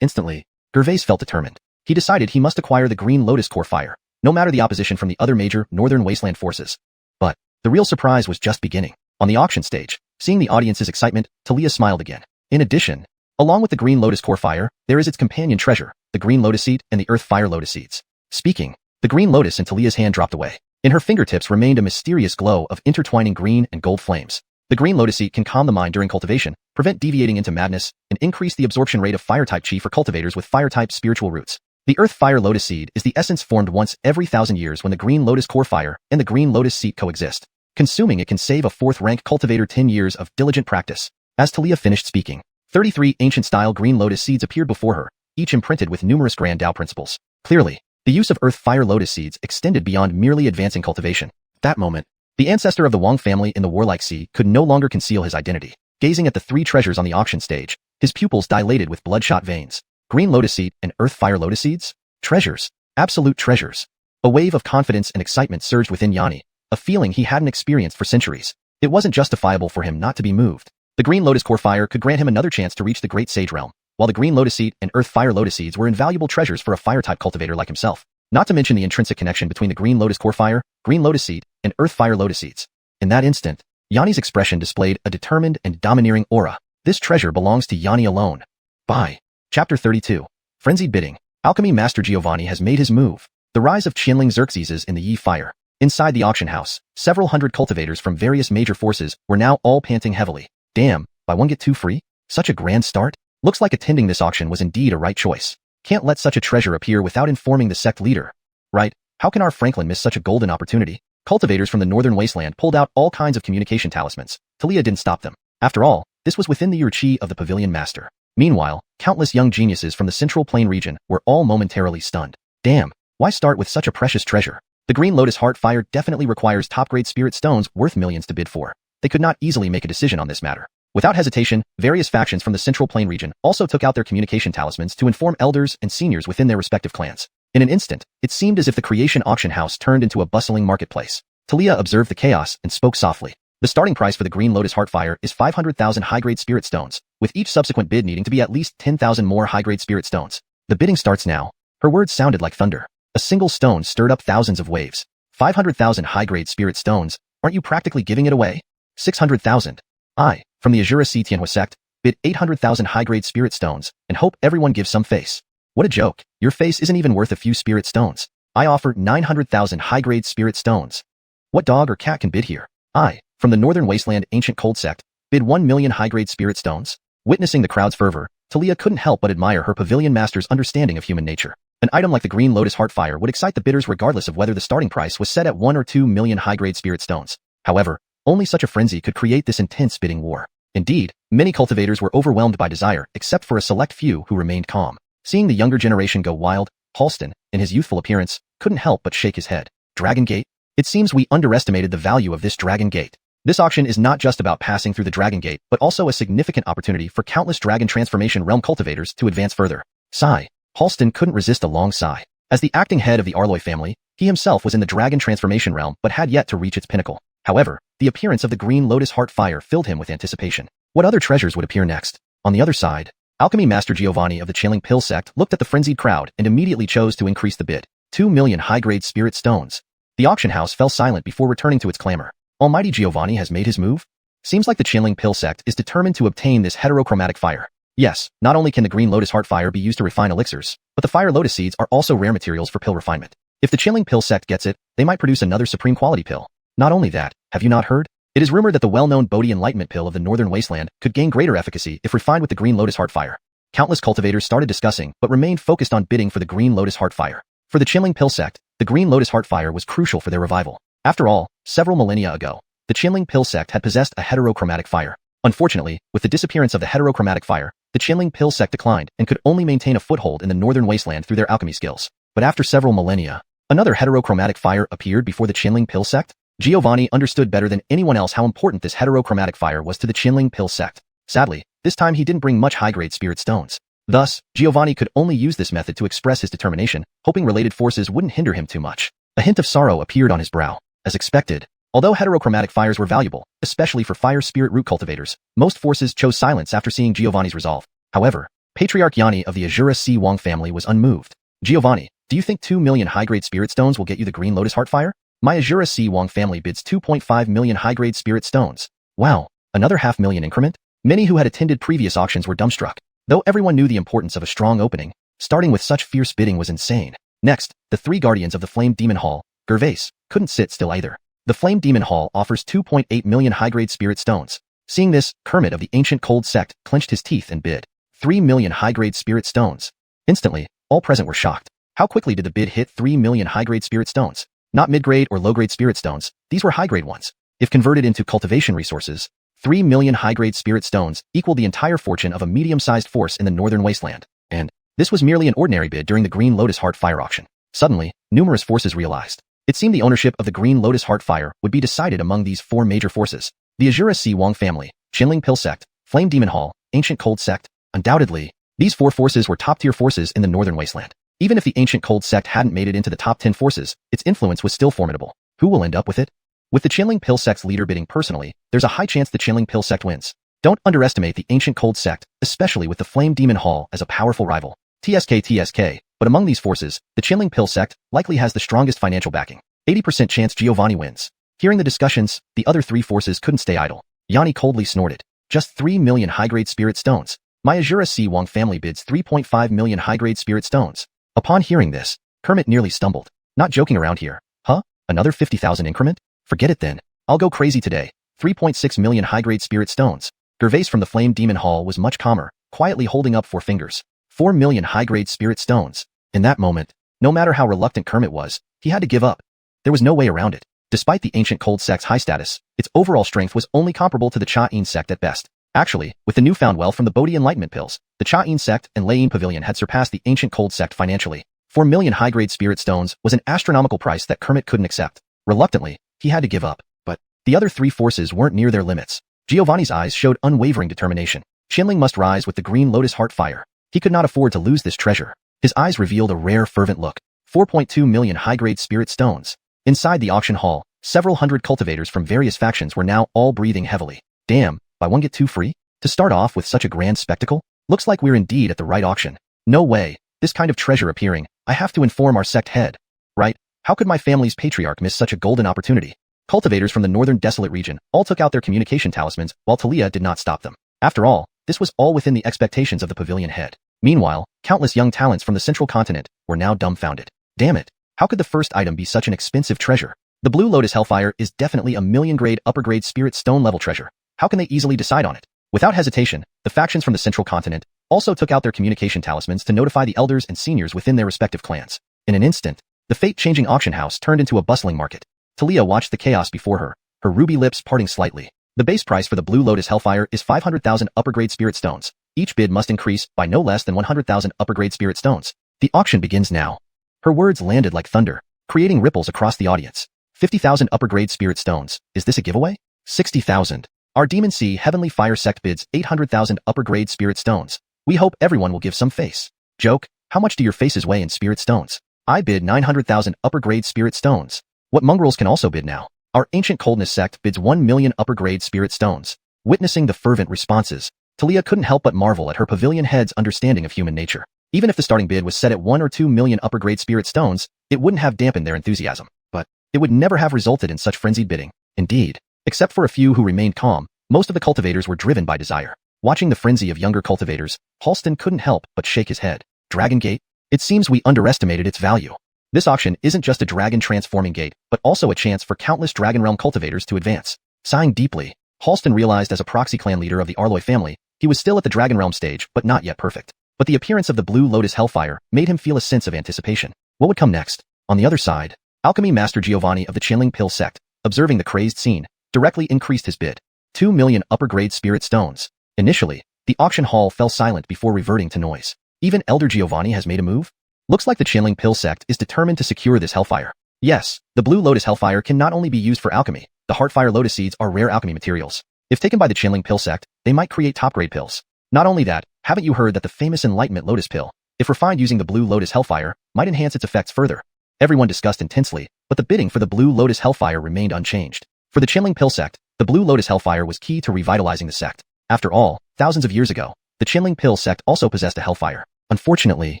S1: Instantly, Gervais felt determined. He decided he must acquire the Green Lotus Core Fire, no matter the opposition from the other major Northern Wasteland forces. But the real surprise was just beginning. On the auction stage, seeing the audience's excitement, Talia smiled again. In addition, along with the Green Lotus Core Fire, there is its companion treasure, the Green Lotus Seed and the Earth Fire Lotus Seeds. Speaking, the Green Lotus in Talia's hand dropped away. In her fingertips remained a mysterious glow of intertwining green and gold flames. The Green Lotus Seed can calm the mind during cultivation, prevent deviating into madness, and increase the absorption rate of Fire-type Chi for cultivators with Fire-type spiritual roots. The Earth Fire Lotus Seed is the essence formed once every 1,000 years when the Green Lotus Core Fire and the Green Lotus Seed coexist. Consuming it can save a 4th-rank cultivator 10 years of diligent practice. As Talia finished speaking, 33 ancient-style Green Lotus Seeds appeared before her, each imprinted with numerous Grand Tao principles. Clearly, the use of Earth Fire Lotus Seeds extended beyond merely advancing cultivation. At that moment, the ancestor of the Wang family in the Warlike Sea could no longer conceal his identity. Gazing at the three treasures on the auction stage, his pupils dilated with bloodshot veins. Green Lotus Seed and Earth Fire Lotus Seeds? Treasures. Absolute treasures. A wave of confidence and excitement surged within Yanni, a feeling he hadn't experienced for centuries. It wasn't justifiable for him not to be moved. The Green Lotus Core Fire could grant him another chance to reach the Great Sage Realm, while the Green Lotus Seed and Earth Fire Lotus Seeds were invaluable treasures for a Fire-type cultivator like himself. Not to mention the intrinsic connection between the Green Lotus Core Fire, Green Lotus Seed, and Earth Fire Lotus Seeds. In that instant, Yanni's expression displayed a determined and domineering aura. This treasure belongs to Yanni alone. Bye. Chapter 32. Frenzied Bidding. Alchemy Master Giovanni has made his move. The rise of Qianling Xerxes in the Yi Fire. Inside the auction house, several hundred cultivators from various major forces were now all panting heavily. Damn, buy one get two free? Such a grand start? Looks like attending this auction was indeed a right choice. Can't let such a treasure appear without informing the sect leader. Right? How can our Franklin miss such a golden opportunity? Cultivators from the Northern Wasteland pulled out all kinds of communication talismans. Talia didn't stop them. After all, this was within the chi of the Pavilion Master. Meanwhile, countless young geniuses from the Central Plain region were all momentarily stunned. Damn, why start with such a precious treasure? The Green Lotus Heart Fire definitely requires top-grade spirit stones worth millions to bid for. They could not easily make a decision on this matter. Without hesitation, various factions from the Central Plain region also took out their communication talismans to inform elders and seniors within their respective clans. In an instant, it seemed as if the creation auction house turned into a bustling marketplace. Talia observed the chaos and spoke softly. The starting price for the Green Lotus Heartfire is 500,000 high-grade spirit stones, with each subsequent bid needing to be at least 10,000 more high-grade spirit stones. The bidding starts now. Her words sounded like thunder. A single stone stirred up thousands of waves. 500,000 high-grade spirit stones, aren't you practically giving it away? 600,000. I, from the Azura Tianhua sect, bid 800,000 high-grade spirit stones, and hope everyone gives some face. What a joke. Your face isn't even worth a few spirit stones. I offer 900,000 high-grade spirit stones. What dog or cat can bid here? I, from the Northern Wasteland Ancient Cold sect, bid 1 million high-grade spirit stones. Witnessing the crowd's fervor, Talia couldn't help but admire her Pavilion Master's understanding of human nature. An item like the Green Lotus Heartfire would excite the bidders regardless of whether the starting price was set at 1 or 2 million high-grade spirit stones. However, only such a frenzy could create this intense bidding war. Indeed, many cultivators were overwhelmed by desire, except for a select few who remained calm. Seeing the younger generation go wild, Halston, in his youthful appearance, couldn't help but shake his head. Dragon Gate? It seems we underestimated the value of this Dragon Gate. This auction is not just about passing through the Dragon Gate, but also a significant opportunity for countless Dragon Transformation Realm cultivators to advance further. Sigh. Halston couldn't resist a long sigh. As the acting head of the Arloy family, he himself was in the Dragon Transformation Realm but had yet to reach its pinnacle. However, the appearance of the Green Lotus Heartfire filled him with anticipation. What other treasures would appear next? On the other side, Alchemy Master Giovanni of the Qianling Pill sect looked at the frenzied crowd and immediately chose to increase the bid. 2 million high-grade spirit stones. The auction house fell silent before returning to its clamor. Almighty Giovanni has made his move? Seems like the Qianling Pill sect is determined to obtain this heterochromatic fire. Yes, not only can the Green Lotus Heartfire be used to refine elixirs, but the Fire Lotus Seeds are also rare materials for pill refinement. If the Qianling Pill sect gets it, they might produce another supreme quality pill. Not only that, have you not heard? It is rumored that the well-known Bodhi Enlightenment Pill of the Northern Wasteland could gain greater efficacy if refined with the Green Lotus Heartfire. Countless cultivators started discussing but remained focused on bidding for the Green Lotus Heartfire. For the Qianling Pill sect, the Green Lotus Heart Fire was crucial for their revival. After all, several millennia ago, the Qianling Pill sect had possessed a heterochromatic fire. Unfortunately, with the disappearance of the heterochromatic fire, the Qianling Pill sect declined and could only maintain a foothold in the northern wasteland through their alchemy skills. But after several millennia, another heterochromatic fire appeared before the Qianling Pill sect. Giovanni understood better than anyone else how important this heterochromatic fire was to the Qianling Pill sect. Sadly, this time he didn't bring much high-grade spirit stones. Thus, Giovanni could only use this method to express his determination, hoping related forces wouldn't hinder him too much. A hint of sorrow appeared on his brow. As expected, although heterochromatic fires were valuable, especially for fire spirit root cultivators, most forces chose silence after seeing Giovanni's resolve. However, Patriarch Yanni of the Xuanhuan family was unmoved. Giovanni, do you think 2 million high-grade spirit stones will get you the Green Lotus Heart Fire? My Xuanhuan family bids 2.5 million high-grade spirit stones. Wow, another 500,000 increment? Many who had attended previous auctions were dumbstruck. Though everyone knew the importance of a strong opening, starting with such fierce bidding was insane. Next, the three guardians of the Flame Demon Hall, Gervais, couldn't sit still either. The Flame Demon Hall offers 2.8 million high-grade spirit stones. Seeing this, Kermit of the Ancient Cold sect clenched his teeth and bid 3 million high-grade spirit stones. Instantly, all present were shocked. How quickly did the bid hit 3 million high-grade spirit stones? Not mid-grade or low-grade spirit stones, these were high-grade ones. If converted into cultivation resources, 3 million high-grade spirit stones equal the entire fortune of a medium-sized force in the northern wasteland. And this was merely an ordinary bid during the Green Lotus Heart Fire auction. Suddenly, numerous forces realized. It seemed the ownership of the Green Lotus Heart Fire would be decided among these four major forces. The Xuanhuan family, Qianling Pill sect, Flame Demon Hall, Ancient Cold sect. Undoubtedly, these four forces were top-tier forces in the northern wasteland. Even if the Ancient Cold sect hadn't made it into the top 10 forces, its influence was still formidable. Who will end up with it? With the Qianling Pill sect's leader bidding personally, there's a high chance the Qianling Pill sect wins. Don't underestimate the Ancient Cold sect, especially with the Flame Demon Hall as a powerful rival. TSK, but among these forces, the Qianling Pill sect likely has the strongest financial backing. 80% chance Giovanni wins. Hearing the discussions, the other three forces couldn't stay idle. Yanni coldly snorted. Just 3 million high-grade spirit stones. My Xuanhuan family bids 3.5 million high-grade spirit stones. Upon hearing this, Kermit nearly stumbled. Not joking around here. Huh? Another 50,000 increment? Forget it then. I'll go crazy today. 3.6 million high-grade spirit stones. Gervais from the Flame Demon Hall was much calmer, quietly holding up 4 fingers. 4 million high-grade spirit stones. In that moment, no matter how reluctant Kermit was, he had to give up. There was no way around it. Despite the Ancient Cold sect's high status, its overall strength was only comparable to the Cha-In sect at best. Actually, with the newfound wealth from the Bodhi Enlightenment pills, the Cha-In sect and Lei-In Pavilion had surpassed the Ancient Cold sect financially. 4 million high-grade spirit stones was an astronomical price that Kermit couldn't accept. Reluctantly, he had to give up. But the other three forces weren't near their limits. Giovanni's eyes showed unwavering determination. Qianling must rise with the Green Lotus Heart Fire. He could not afford to lose this treasure. His eyes revealed a rare, fervent look. 4.2 million high-grade spirit stones. Inside the auction hall, several hundred cultivators from various factions were now all breathing heavily. Damn, buy one get two free? To start off with such a grand spectacle? Looks like we're indeed at the right auction. No way, this kind of treasure appearing. I have to inform our sect head. Right? How could my family's patriarch miss such a golden opportunity? Cultivators from the northern desolate region all took out their communication talismans, while Talia did not stop them. After all, this was all within the expectations of the pavilion head. Meanwhile, countless young talents from the central continent were now dumbfounded. Damn it. How could the first item be such an expensive treasure? The Blue Lotus Hellfire is definitely a million-grade upper-grade spirit stone level treasure. How can they easily decide on it? Without hesitation, the factions from the central continent also took out their communication talismans to notify the elders and seniors within their respective clans. In an instant, the fate-changing auction house turned into a bustling market. Talia watched the chaos before her, her ruby lips parting slightly. The base price for the Blue Lotus Hellfire is 500,000 upper-grade spirit stones. Each bid must increase by no less than 100,000 upper-grade spirit stones. The auction begins now. Her words landed like thunder, creating ripples across the audience. 50,000 upper-grade spirit stones. Is this a giveaway? 60,000. Our Demon Sea Heavenly Fire Sect bids 800,000 upper-grade spirit stones. We hope everyone will give some face. Joke, how much do your faces weigh in spirit stones? I bid 900,000 upper-grade spirit stones. What mongrels can also bid now? Our Ancient Coldness Sect bids 1 million upper-grade spirit stones. Witnessing the fervent responses, Talia couldn't help but marvel at her pavilion head's understanding of human nature. Even if the starting bid was set at 1 or 2 million upper-grade spirit stones, it wouldn't have dampened their enthusiasm. But it would never have resulted in such frenzied bidding. Indeed, except for a few who remained calm, most of the cultivators were driven by desire. Watching the frenzy of younger cultivators, Halston couldn't help but shake his head. Dragon Gate? It seems we underestimated its value. This auction isn't just a dragon transforming gate, but also a chance for countless Dragon Realm cultivators to advance. Sighing deeply, Halston realized as a proxy clan leader of the Arloy family, he was still at the Dragon Realm stage, but not yet perfect. But the appearance of the Blue Lotus Hellfire made him feel a sense of anticipation. What would come next? On the other side, alchemy master Giovanni of the Qianling Pill sect, observing the crazed scene, directly increased his bid. 2 million upper-grade spirit stones. Initially, the auction hall fell silent before reverting to noise. Even Elder Giovanni has made a move? Looks like the Qianling Pill sect is determined to secure this hellfire. Yes, the Blue Lotus hellfire can not only be used for alchemy, the Heartfire Lotus seeds are rare alchemy materials. If taken by the Qianling Pill sect, they might create top-grade pills. Not only that, haven't you heard that the famous Enlightenment Lotus pill, if refined using the Blue Lotus hellfire, might enhance its effects further? Everyone discussed intensely, but the bidding for the Blue Lotus hellfire remained unchanged. For the Qianling Pill sect, the Blue Lotus hellfire was key to revitalizing the sect. After all, thousands of years ago, the Qianling Pill sect also possessed a hellfire. Unfortunately,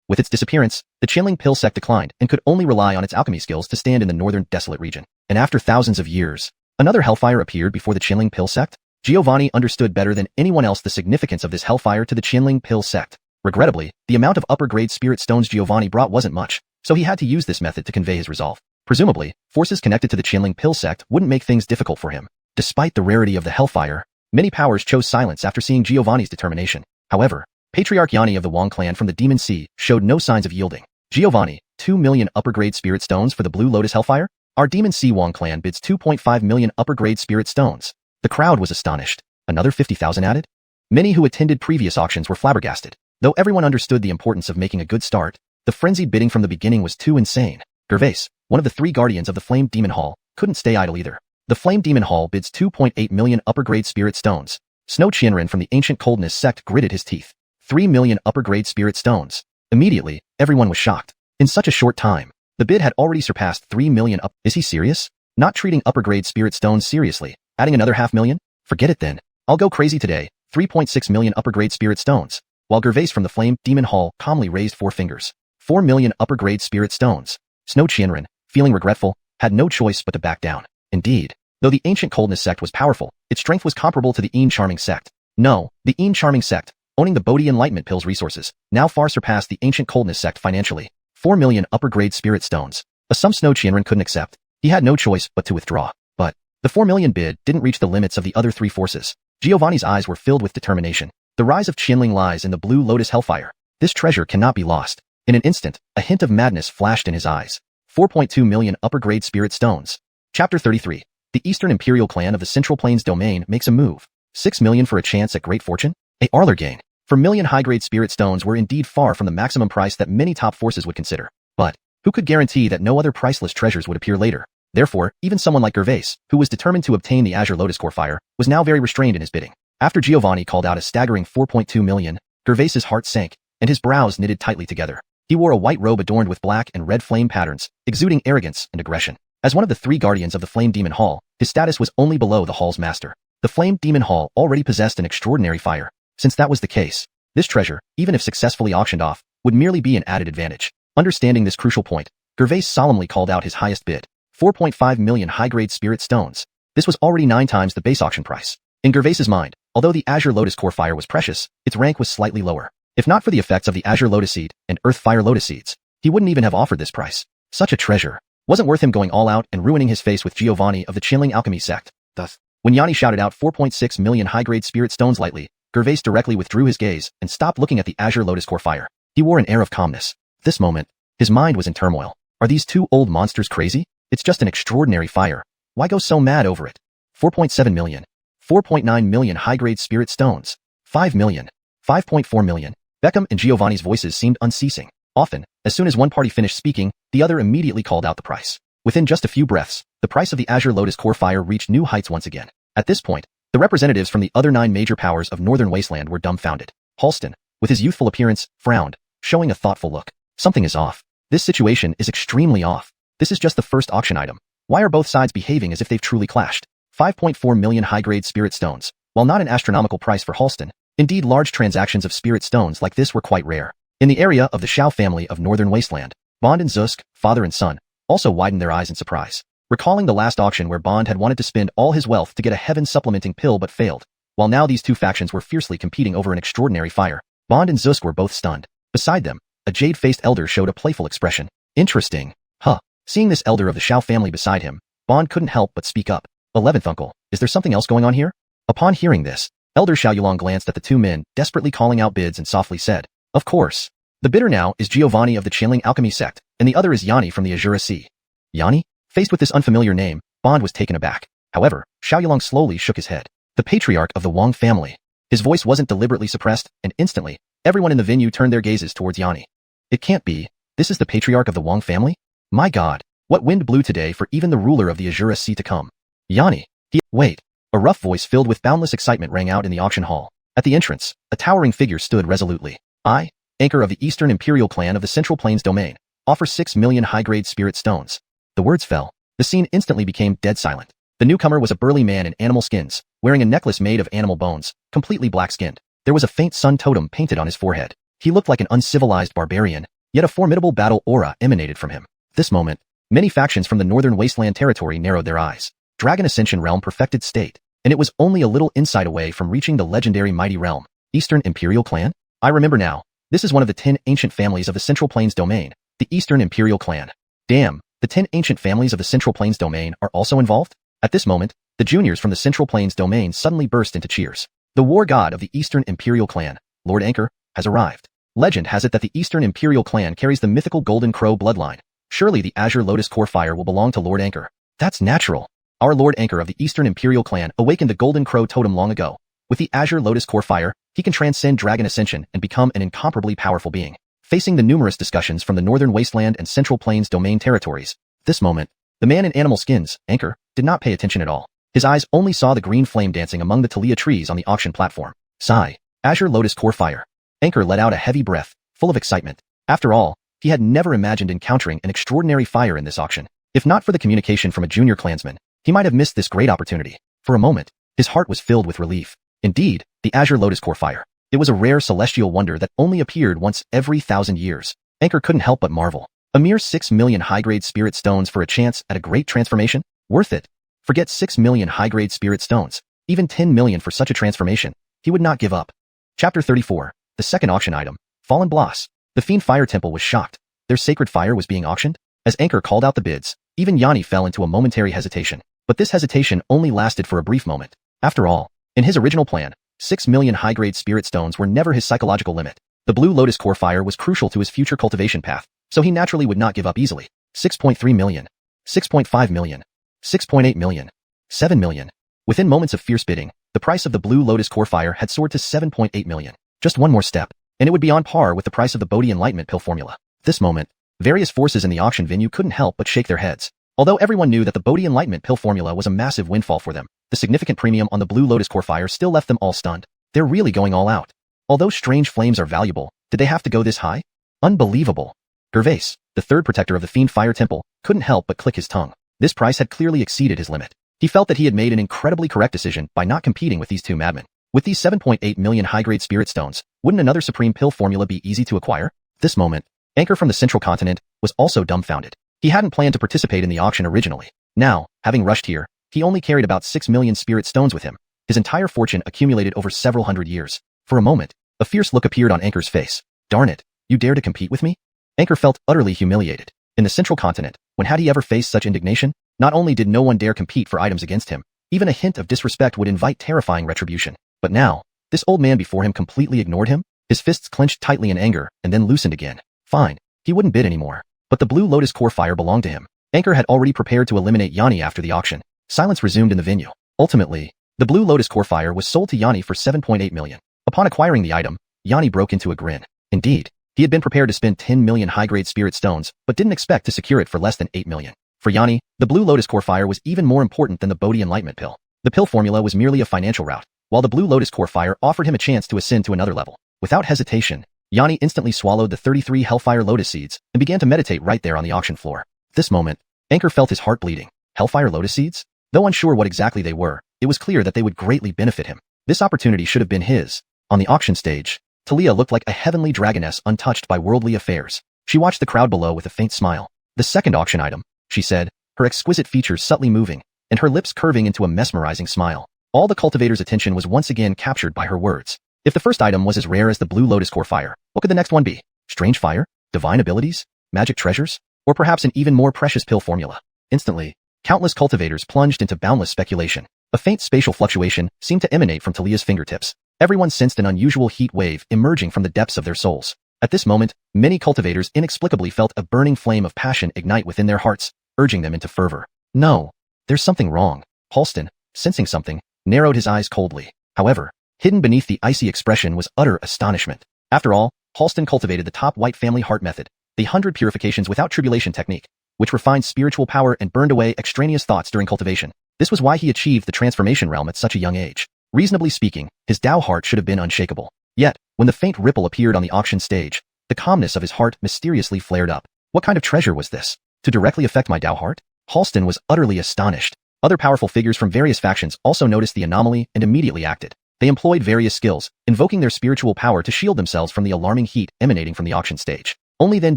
S1: with its disappearance, the Qianling Pill sect declined and could only rely on its alchemy skills to stand in the northern desolate region. And after thousands of years, another hellfire appeared before the Qianling Pill sect. Giovanni understood better than anyone else the significance of this hellfire to the Qianling Pill sect. Regrettably, the amount of upper-grade spirit stones Giovanni brought wasn't much, so he had to use this method to convey his resolve. Presumably, forces connected to the Qianling Pill sect wouldn't make things difficult for him. Despite the rarity of the hellfire, many powers chose silence after seeing Giovanni's determination. However, Patriarch Yanni of the Wang clan from the Demon Sea showed no signs of yielding. Giovanni, 2 million upper-grade spirit stones for the Blue Lotus hellfire? Our Demon Sea Wang clan bids 2.5 million upper-grade spirit stones. The crowd was astonished. Another 50,000 added? Many who attended previous auctions were flabbergasted. Though everyone understood the importance of making a good start, the frenzied bidding from the beginning was too insane. Gervais, one of the 3 guardians of the Flame Demon Hall, couldn't stay idle either. The Flame Demon Hall bids 2.8 million upper-grade spirit stones. Snow Qianren from the Ancient Coldness sect gritted his teeth. 3 million upper-grade spirit stones. Immediately, everyone was shocked. In such a short time, the bid had already surpassed 3 million up. Is he serious? Not treating upper-grade spirit stones seriously, adding another 500,000? Forget it then. I'll go crazy today. 3.6 million upper-grade spirit stones. While Gervais from the Flame Demon Hall calmly raised 4 fingers. 4 million upper-grade spirit stones. Snow Qianren, feeling regretful, had no choice but to back down. Indeed, though the Ancient Coldness sect was powerful, its strength was comparable to the Een Charming sect. No, the Een Charming sect, owning the Bodhi Enlightenment Pill's resources, now far surpassed the Ancient Coldness sect financially. 4 million upper-grade spirit stones. A sum Snow Qianren couldn't accept. He had no choice but to withdraw. But the 4 million bid didn't reach the limits of the other 3 forces. Giovanni's eyes were filled with determination. The rise of Qianling lies in the Blue Lotus hellfire. This treasure cannot be lost. In an instant, a hint of madness flashed in his eyes. 4.2 million upper-grade spirit stones. Chapter 33. The Eastern Imperial Clan of the Central Plains domain makes a move. 6 million for a chance at great fortune? A Arler gain. For million high-grade spirit stones were indeed far from the maximum price that many top forces would consider. But who could guarantee that no other priceless treasures would appear later? Therefore, even someone like Gervais, who was determined to obtain the Azure Lotus Core fire, was now very restrained in his bidding. After Giovanni called out a staggering 4.2 million, Gervais's heart sank, and his brows knitted tightly together. He wore a white robe adorned with black and red flame patterns, exuding arrogance and aggression. As one of the 3 guardians of the Flame Demon Hall, his status was only below the hall's master. The Flame Demon Hall already possessed an extraordinary fire. Since that was the case, this treasure, even if successfully auctioned off, would merely be an added advantage. Understanding this crucial point, Gervais solemnly called out his highest bid. 4.5 million high-grade spirit stones. This was already 9 times the base auction price. In Gervais's mind, although the Azure Lotus Core fire was precious, its rank was slightly lower. If not for the effects of the Azure Lotus Seed and Earth Fire Lotus Seeds, he wouldn't even have offered this price. Such a treasure wasn't worth him going all out and ruining his face with Giovanni of the Qianling Alchemy sect. Thus, when Yanni shouted out 4.6 million high-grade spirit stones lightly, Gervais directly withdrew his gaze and stopped looking at the Azure Lotus Core fire. He wore an air of calmness. At this moment, his mind was in turmoil. Are these 2 old monsters crazy? It's just an extraordinary fire. Why go so mad over it? 4.7 million. 4.9 million high-grade spirit stones. 5 million. 5.4 million. Beckham and Giovanni's voices seemed unceasing. Often, as soon as one party finished speaking, the other immediately called out the price. Within just a few breaths, the price of the Azure Lotus Core fire reached new heights once again. At this point, the representatives from the other 9 major powers of Northern Wasteland were dumbfounded. Halston, with his youthful appearance, frowned, showing a thoughtful look. Something is off. This situation is extremely off. This is just the first auction item. Why are both sides behaving as if they've truly clashed? 5.4 million high-grade spirit stones. While not an astronomical price for Halston, indeed large transactions of spirit stones like this were quite rare. In the area of the Shao family of Northern Wasteland, Bond and Zusk, father and son, also widened their eyes in surprise. Recalling the last auction where Bond had wanted to spend all his wealth to get a heaven-supplementing pill but failed, while now these 2 factions were fiercely competing over an extraordinary fire, Bond and Zusk were both stunned. Beside them, a jade-faced elder showed a playful expression. Interesting. Huh. Seeing this elder of the Shao family beside him, Bond couldn't help but speak up. 11th uncle, is there something else going on here? Upon hearing this, Elder Xiaoyulong glanced at the 2 men, desperately calling out bids and softly said, of course. The bidder now is Giovanni of the Qianling alchemy sect, and the other is Yanni from the Azure Sea. Yanni? Faced with this unfamiliar name, Bond was taken aback. However, Xiaoyulong slowly shook his head. The patriarch of the Wang family. His voice wasn't deliberately suppressed, and instantly, everyone in the venue turned their gazes towards Yanni. It can't be. This is the patriarch of the Wang family? My god, what wind blew today for even the ruler of the Azure Sea to come? Yanni, wait. A rough voice filled with boundless excitement rang out in the auction hall. At the entrance, a towering figure stood resolutely. I, anchor of the Eastern Imperial Clan of the Central Plains Domain, offer 6 million high-grade spirit stones. The words fell. The scene instantly became dead silent. The newcomer was a burly man in animal skins, wearing a necklace made of animal bones, completely black-skinned. There was a faint sun totem painted on his forehead. He looked like an uncivilized barbarian, yet a formidable battle aura emanated from him. At this moment, many factions from the northern wasteland territory narrowed their eyes. Dragon Ascension Realm perfected state, and it was only a little insight away from reaching the legendary mighty realm. Eastern Imperial Clan? I remember now. This is one of the 10 ancient families of the Central Plains Domain, the Eastern Imperial Clan. Damn, the 10 ancient families of the Central Plains Domain are also involved? At this moment, the juniors from the Central Plains Domain suddenly burst into cheers. The war god of the Eastern Imperial Clan, Lord Anchor, has arrived. Legend has it that the Eastern Imperial Clan carries the mythical Golden Crow bloodline. Surely the Azure Lotus Core Fire will belong to Lord Anchor. That's natural. Our Lord Anchor of the Eastern Imperial Clan awakened the Golden Crow totem long ago. With the Azure Lotus Core Fire, he can transcend Dragon Ascension and become an incomparably powerful being. Facing the numerous discussions from the Northern Wasteland and Central Plains Domain territories, this moment, the man in animal skins, Anchor, did not pay attention at all. His eyes only saw the green flame dancing among the Talia trees on the auction platform. Sigh. Azure Lotus Core Fire. Anchor let out a heavy breath, full of excitement. After all, he had never imagined encountering an extraordinary fire in this auction. If not for the communication from a junior clansman, he might have missed this great opportunity. For a moment, his heart was filled with relief. Indeed, the Azure Lotus Core Fire. It was a rare celestial wonder that only appeared once every 1,000 years. Anchor couldn't help but marvel. A mere 6 million high-grade spirit stones for a chance at a great transformation? Worth it. Forget 6 million high-grade spirit stones. Even 10 million for such a transformation. He would not give up. Chapter 34. The second auction item. Fallen Bloss. The Fiend Fire Temple was shocked. Their sacred fire was being auctioned? As Anchor called out the bids, even Yanni fell into a momentary hesitation. But this hesitation only lasted for a brief moment. After all, in his original plan, 6 million high-grade spirit stones were never his psychological limit. The Blue Lotus Core Fire was crucial to his future cultivation path, so he naturally would not give up easily. 6.3 million. 6.5 million. 6.8 million. 7 million. Within moments of fierce bidding, the price of the Blue Lotus Core Fire had soared to 7.8 million. Just one more step, and it would be on par with the price of the Bodhi Enlightenment Pill formula. At this moment, various forces in the auction venue couldn't help but shake their heads. Although everyone knew that the Bodhi Enlightenment Pill formula was a massive windfall for them, the significant premium on the Blue Lotus Core Fire still left them all stunned. They're really going all out. Although strange flames are valuable, did they have to go this high? Unbelievable. Gervais, the third protector of the Fiend Fire Temple, couldn't help but click his tongue. This price had clearly exceeded his limit. He felt that he had made an incredibly correct decision by not competing with these two madmen. With these 7.8 million high-grade spirit stones, wouldn't another supreme pill formula be easy to acquire? At this moment, Anchor from the Central Continent was also dumbfounded. He hadn't planned to participate in the auction originally. Now, having rushed here, he only carried about 6 million spirit stones with him. His entire fortune accumulated over several hundred years. For a moment, a fierce look appeared on Anchor's face. Darn it, you dare to compete with me? Anchor felt utterly humiliated. In the Central Continent, when had he ever faced such indignation? Not only did no one dare compete for items against him, even a hint of disrespect would invite terrifying retribution. But now, this old man before him completely ignored him? His fists clenched tightly in anger and then loosened again. Fine, he wouldn't bid anymore. But the Blue Lotus Core Fire belonged to him. Anchor had already prepared to eliminate Yanni after the auction. Silence resumed in the venue. Ultimately, the Blue Lotus Core Fire was sold to Yanni for 7.8 million. Upon acquiring the item, Yanni broke into a grin. Indeed, he had been prepared to spend 10 million high-grade spirit stones, but didn't expect to secure it for less than 8 million. For Yanni, the Blue Lotus Core Fire was even more important than the Bodhi Enlightenment Pill. The pill formula was merely a financial route, while the Blue Lotus Core Fire offered him a chance to ascend to another level. Without hesitation, Yanni instantly swallowed the 33 Hellfire Lotus Seeds and began to meditate right there on the auction floor. At this moment, Anchor felt his heart bleeding. Hellfire Lotus Seeds? Though unsure what exactly they were, it was clear that they would greatly benefit him. This opportunity should have been his. On the auction stage, Talia looked like a heavenly dragoness untouched by worldly affairs. She watched the crowd below with a faint smile. The second auction item, she said, her exquisite features subtly moving, and her lips curving into a mesmerizing smile. All the cultivator's attention was once again captured by her words. If the first item was as rare as the Blue Lotus Core Fire, what could the next one be? Strange fire? Divine abilities? Magic treasures? Or perhaps an even more precious pill formula? Instantly, countless cultivators plunged into boundless speculation. A faint spatial fluctuation seemed to emanate from Talia's fingertips. Everyone sensed an unusual heat wave emerging from the depths of their souls. At this moment, many cultivators inexplicably felt a burning flame of passion ignite within their hearts, urging them into fervor. No, there's something wrong. Halston, sensing something, narrowed his eyes coldly. However, hidden beneath the icy expression was utter astonishment. After all, Halston cultivated the top white family heart method, the 100 purifications without tribulation technique, which refined spiritual power and burned away extraneous thoughts during cultivation. This was why he achieved the transformation realm at such a young age. Reasonably speaking, his Dao heart should have been unshakable. Yet, when the faint ripple appeared on the auction stage, the calmness of his heart mysteriously flared up. What kind of treasure was this? To directly affect my Dao heart? Halston was utterly astonished. Other powerful figures from various factions also noticed the anomaly and immediately acted. They employed various skills, invoking their spiritual power to shield themselves from the alarming heat emanating from the auction stage. Only then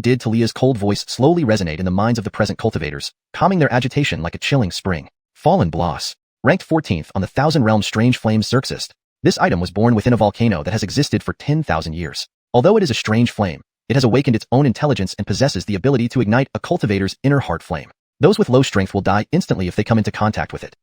S1: did Talia's cold voice slowly resonate in the minds of the present cultivators, calming their agitation like a chilling spring. Fallen Bloss. Ranked 14th on the Thousand Realms Strange Flames Xerxes. This item was born within a volcano that has existed for 10,000 years. Although it is a strange flame, it has awakened its own intelligence and possesses the ability to ignite a cultivator's inner heart flame. Those with low strength will die instantly if they come into contact with it.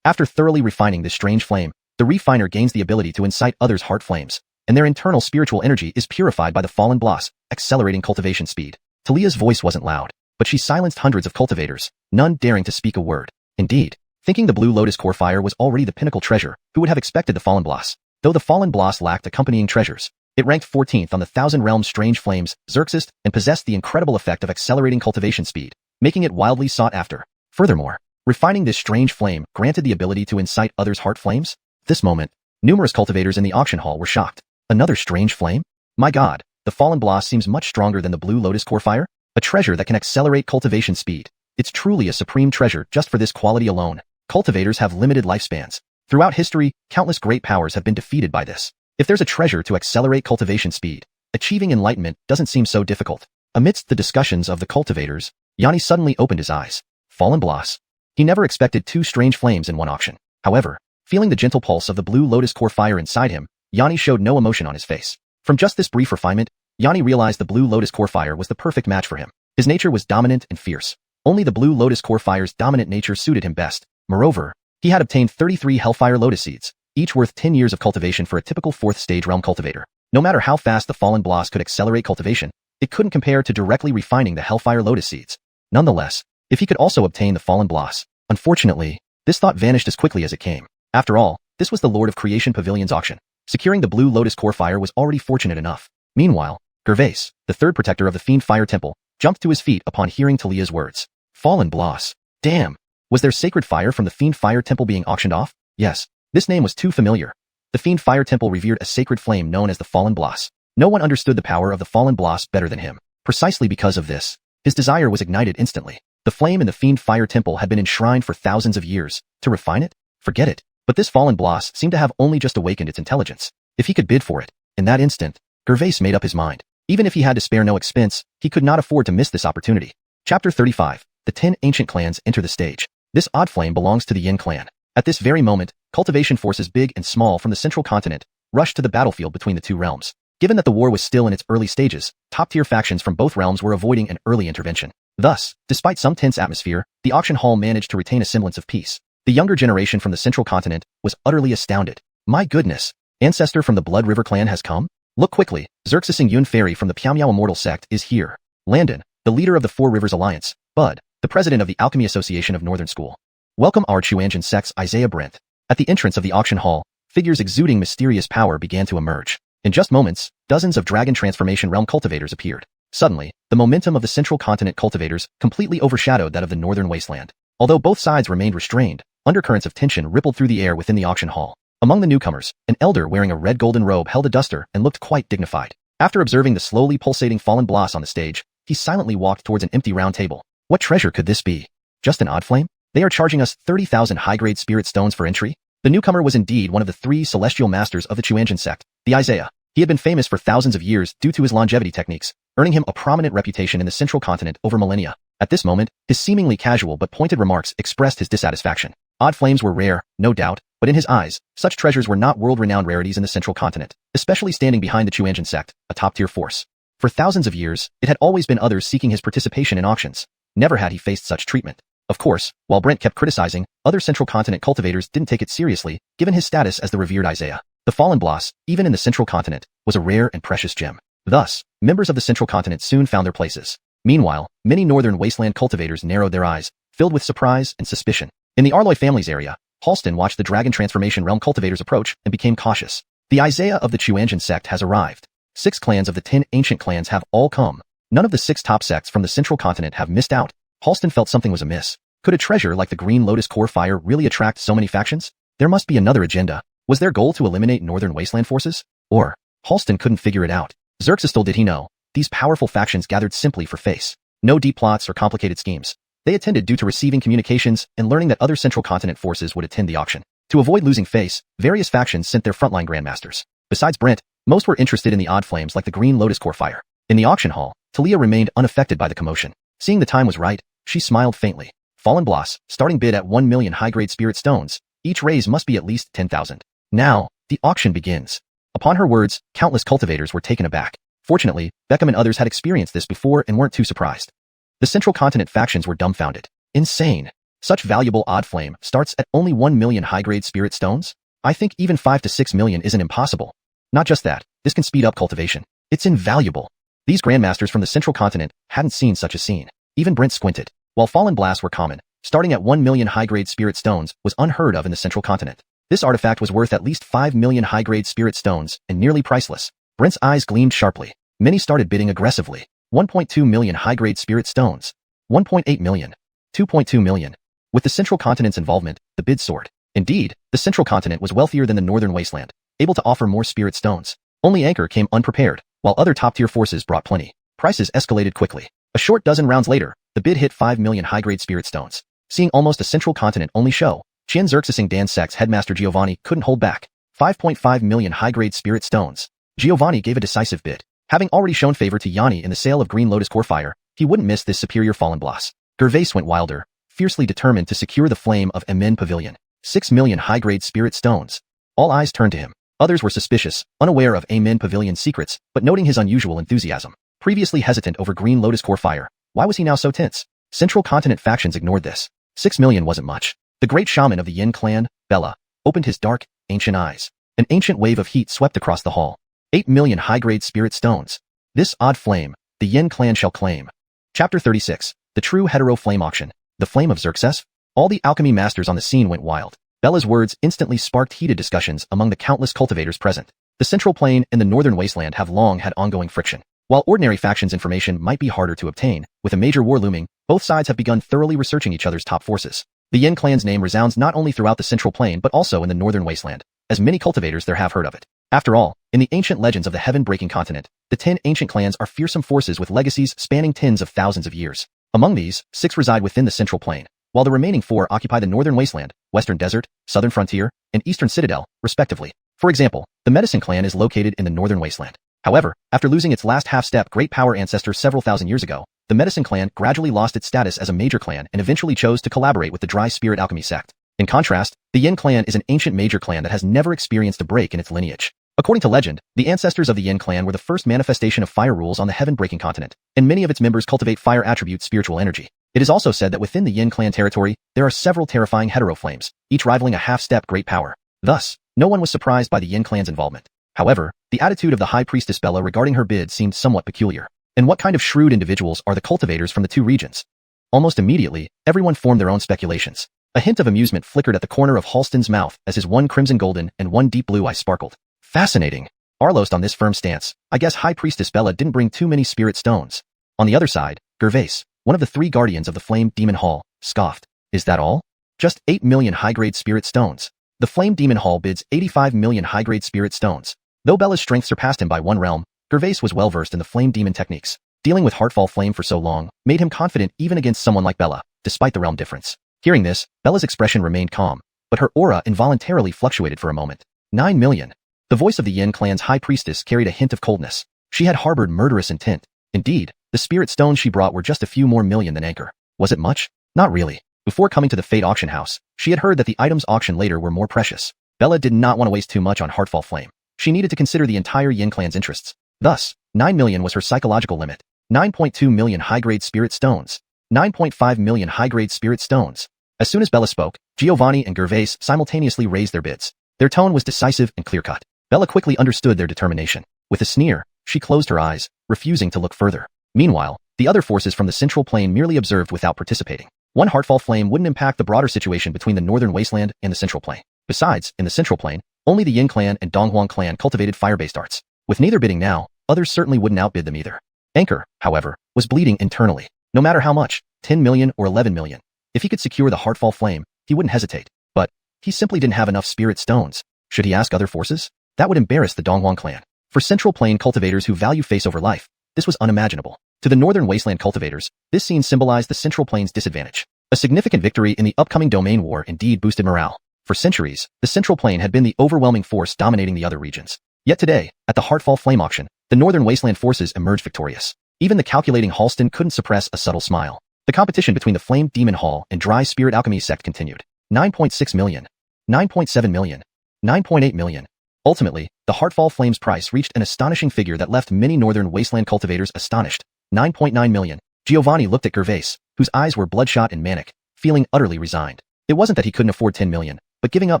S1: After thoroughly refining this strange flame, the refiner gains the ability to incite others' heart flames, and their internal spiritual energy is purified by the Fallen Bloss, accelerating cultivation speed. Talia's voice wasn't loud, but she silenced hundreds of cultivators, none daring to speak a word. Indeed, thinking the Blue Lotus Core Fire was already the pinnacle treasure, who would have expected the Fallen Bloss? Though the Fallen Bloss lacked accompanying treasures, it ranked 14th on the Thousand Realms Strange Flames Xerxes and possessed the incredible effect of accelerating cultivation speed, making it wildly sought after. Furthermore, refining this strange flame granted the ability to incite others' heart flames. At this moment, numerous cultivators in the auction hall were shocked. Another strange flame? My God, the Fallen Bloss seems much stronger than the Blue Lotus Core Fire, a treasure that can accelerate cultivation speed. It's truly a supreme treasure just for this quality alone. Cultivators have limited lifespans. Throughout history, countless great powers have been defeated by this. If there's a treasure to accelerate cultivation speed, achieving enlightenment doesn't seem so difficult. Amidst the discussions of the cultivators, Yanni suddenly opened his eyes. Fallen Bloss. He never expected two strange flames in one auction. However, feeling the gentle pulse of the Blue Lotus Core Fire inside him, Yanni showed no emotion on his face. From just this brief refinement, Yanni realized the Blue Lotus Core Fire was the perfect match for him. His nature was dominant and fierce. Only the Blue Lotus Core Fire's dominant nature suited him best. Moreover, he had obtained 33 Hellfire Lotus Seeds, each worth 10 years of cultivation for a typical 4th stage realm cultivator. No matter how fast the Fallen Bloss could accelerate cultivation, it couldn't compare to directly refining the Hellfire Lotus Seeds. Nonetheless, if he could also obtain the Fallen Bloss. Unfortunately, this thought vanished as quickly as it came. After all, this was the Lord of Creation Pavilion's auction. Securing the Blue Lotus Core Fire was already fortunate enough. Meanwhile, Gervais, the third protector of the Fiend Fire Temple, jumped to his feet upon hearing Talia's words. Fallen Bloss. Damn! Was there sacred fire from the Fiend Fire Temple being auctioned off? Yes. This name was too familiar. The Fiend Fire Temple revered a sacred flame known as the Fallen Bloss. No one understood the power of the Fallen Bloss better than him. Precisely because of this, his desire was ignited instantly. The flame in the Fiend Fire Temple had been enshrined for thousands of years. To refine it? Forget it. But this Fallen Bloss seemed to have only just awakened its intelligence. If he could bid for it, in that instant, Gervais made up his mind. Even if he had to spare no expense, he could not afford to miss this opportunity. Chapter 35. The 10 ancient clans enter the stage. This odd flame belongs to the Yin clan. At this very moment, cultivation forces big and small from the central continent rushed to the battlefield between the two realms. Given that the war was still in its early stages, top-tier factions from both realms were avoiding an early intervention. Thus, despite some tense atmosphere, the auction hall managed to retain a semblance of peace. The younger generation from the central continent was utterly astounded. My goodness, ancestor from the Blood River clan has come? Look quickly, Xerxes Yun Fairy from the Piaomiao Immortal sect is here. Landon, the leader of the Four Rivers Alliance, Bud, the president of the Alchemy Association of Northern School. Welcome our Xuanhuan sect's Isaiah Brent. At the entrance of the auction hall, figures exuding mysterious power began to emerge. In just moments, dozens of Dragon Transformation Realm cultivators appeared. Suddenly, the momentum of the central continent cultivators completely overshadowed that of the northern wasteland. Although both sides remained restrained, undercurrents of tension rippled through the air within the auction hall. Among the newcomers, an elder wearing a red golden robe held a duster and looked quite dignified. After observing the slowly pulsating Fallen Bloss on the stage, he silently walked towards an empty round table. What treasure could this be? Just an odd flame? They are charging us 30,000 high-grade spirit stones for entry? The newcomer was indeed one of the 3 celestial masters of the Xuanhuan sect, the Isaiah. He had been famous for thousands of years due to his longevity techniques, earning him a prominent reputation in the central continent over millennia. At this moment, his seemingly casual but pointed remarks expressed his dissatisfaction. Odd flames were rare, no doubt, but in his eyes, such treasures were not world-renowned rarities in the central continent, especially standing behind the Xuanhuan sect, a top-tier force. For thousands of years, it had always been others seeking his participation in auctions. Never had he faced such treatment. Of course, while Brent kept criticizing, other central continent cultivators didn't take it seriously, given his status as the revered Isaiah. The Fallen Bloss, even in the central continent, was a rare and precious gem. Thus, members of the central continent soon found their places. Meanwhile, many northern wasteland cultivators narrowed their eyes, filled with surprise and suspicion. In the Arloy family's area, Halston watched the Dragon Transformation Realm cultivators approach and became cautious. The Isaiah of the Xuanhuan sect has arrived. 6 clans of the 10 ancient clans have all come. None of the 6 top sects from the central continent have missed out. Halston felt something was amiss. Could a treasure like the Green Lotus Core Fire really attract so many factions? There must be another agenda. Was their goal to eliminate northern wasteland forces? Or, Halston couldn't figure it out. Xerxes did he know, these powerful factions gathered simply for face. No deep plots or complicated schemes. They attended due to receiving communications and learning that other central continent forces would attend the auction. To avoid losing face, various factions sent their frontline grandmasters. Besides Brent, most were interested in the odd flames like the Green Lotus Core Fire. In the auction hall, Talia remained unaffected by the commotion. Seeing the time was right, she smiled faintly. Fallen Bloss, starting bid at 1 million high-grade spirit stones. Each raise must be at least 10,000. Now, the auction begins. Upon her words, countless cultivators were taken aback. Fortunately, Beckham and others had experienced this before and weren't too surprised. The central continent factions were dumbfounded. Insane. Such valuable odd flame starts at only 1 million high-grade spirit stones? I think even 5 to 6 million isn't impossible. Not just that, this can speed up cultivation. It's invaluable. These grandmasters from the central continent hadn't seen such a scene. Even Brent squinted. While fallen blasts were common, starting at 1 million high-grade spirit stones was unheard of in the central continent. This artifact was worth at least 5 million high-grade spirit stones and nearly priceless. Brent's eyes gleamed sharply. Many started bidding aggressively. 1.2 million high-grade spirit stones. 1.8 million. 2.2 million. With the central continent's involvement, the bid soared. Indeed, the central continent was wealthier than the northern wasteland, able to offer more spirit stones. Only Anchor came unprepared, while other top-tier forces brought plenty. Prices escalated quickly. A short dozen rounds later, the bid hit 5 million high-grade spirit stones. Seeing almost a central continent-only show, Qian Xerxesing Dan Sect's headmaster Giovanni couldn't hold back. 5.5 million high-grade spirit stones. Giovanni gave a decisive bid. Having already shown favor to Yanni in the sale of Green Lotus Core Fire, he wouldn't miss this superior fallen bloss. Gervais went wilder, fiercely determined to secure the flame of Emin Pavilion. 6 million high-grade spirit stones. All eyes turned to him. Others were suspicious, unaware of Emin Pavilion's secrets, but noting his unusual enthusiasm. Previously hesitant over Green Lotus Core Fire, why was he now so tense? Central continent factions ignored this. 6 million wasn't much. The great shaman of the Yin clan, Bella, opened his dark, ancient eyes. An ancient wave of heat swept across the hall. 8 million high-grade spirit stones. This odd flame, the Yin clan shall claim. Chapter 36. The True Hetero Flame Auction. The Flame of Xerxes? All the alchemy masters on the scene went wild. Bella's words instantly sparked heated discussions among the countless cultivators present. The Central Plain and the Northern Wasteland have long had ongoing friction. While ordinary factions information might be harder to obtain, with a major war looming, both sides have begun thoroughly researching each other's top forces. The Yin clan's name resounds not only throughout the Central Plain but also in the Northern Wasteland, as many cultivators there have heard of it. After all, in the ancient legends of the heaven-breaking continent, the 10 ancient clans are fearsome forces with legacies spanning tens of thousands of years. Among these, 6 reside within the Central Plain, while the remaining 4 occupy the Northern Wasteland, Western Desert, Southern Frontier, and Eastern Citadel, respectively. For example, the Medicine Clan is located in the Northern Wasteland. However, after losing its last half-step great power ancestor several thousand years ago, the Medicine Clan gradually lost its status as a major clan and eventually chose to collaborate with the Dry Spirit Alchemy sect. In contrast, the Yin clan is an ancient major clan that has never experienced a break in its lineage. According to legend, the ancestors of the Yin clan were the first manifestation of fire rules on the heaven-breaking continent, and many of its members cultivate fire attribute spiritual energy. It is also said that within the Yin clan territory, there are several terrifying hetero flames, each rivaling a half-step great power. Thus, no one was surprised by the Yin clan's involvement. However, the attitude of the High Priestess Bella regarding her bid seemed somewhat peculiar. And what kind of shrewd individuals are the cultivators from the 2 regions? Almost immediately, everyone formed their own speculations. A hint of amusement flickered at the corner of Halston's mouth as his one crimson golden and one deep blue eye sparkled. Fascinating. Arlost on this firm stance. I guess High Priestess Bella didn't bring too many spirit stones. On the other side, Gervais, one of the 3 guardians of the Flame Demon Hall, scoffed. Is that all? Just 8 million high-grade spirit stones. The Flame Demon Hall bids 85 million high-grade spirit stones. Though Bella's strength surpassed him by 1 realm, Gervais was well-versed in the Flame Demon techniques. Dealing with Heartfall Flame for so long made him confident even against someone like Bella, despite the realm difference. Hearing this, Bella's expression remained calm, but her aura involuntarily fluctuated for a moment. 9 million. The voice of the Yin clan's high priestess carried a hint of coldness. She had harbored murderous intent. Indeed, the spirit stones she brought were just a few more million than Anchor. Was it much? Not really. Before coming to the Fate auction house, she had heard that the items auctioned later were more precious. Bella did not want to waste too much on Heartfall Flame. She needed to consider the entire Yin clan's interests. Thus, 9 million was her psychological limit. 9.2 million high-grade spirit stones. 9.5 million high-grade spirit stones. As soon as Bella spoke, Giovanni and Gervais simultaneously raised their bids. Their tone was decisive and clear-cut. Bella quickly understood their determination. With a sneer, She closed her eyes, refusing to look further. Meanwhile, the other forces from the central plane merely observed without participating. One heartfall flame wouldn't impact the broader situation between the northern wasteland and the central plane. Besides, in the central plane, only the Yin clan and Donghua clan cultivated fire-based arts. With neither bidding now, others certainly wouldn't outbid them either. Anchor, however, was bleeding internally. No matter how much, 10 million or 11 million. If he could secure the heartfall flame, he wouldn't hesitate. But he simply didn't have enough spirit stones. Should he ask other forces? That would embarrass the Donghua clan. For central plane cultivators who value face over life, this was unimaginable. To the northern wasteland cultivators, this scene symbolized the central plane's disadvantage. A significant victory in the upcoming domain war indeed boosted morale. For centuries, the central plane had been the overwhelming force dominating the other regions. Yet today, at the Heartfall Flame auction, the northern wasteland forces emerged victorious. Even the calculating Halston couldn't suppress a subtle smile. The competition between the Flame Demon Hall and Dry Spirit Alchemy sect continued. 9.6 million, 9.7 million, 9.8 million. Ultimately, the Heartfall Flame's price reached an astonishing figure that left many northern wasteland cultivators astonished. 9.9 million. Giovanni looked at Gervais, whose eyes were bloodshot and manic, feeling utterly resigned. It wasn't that he couldn't afford 10 million, but giving up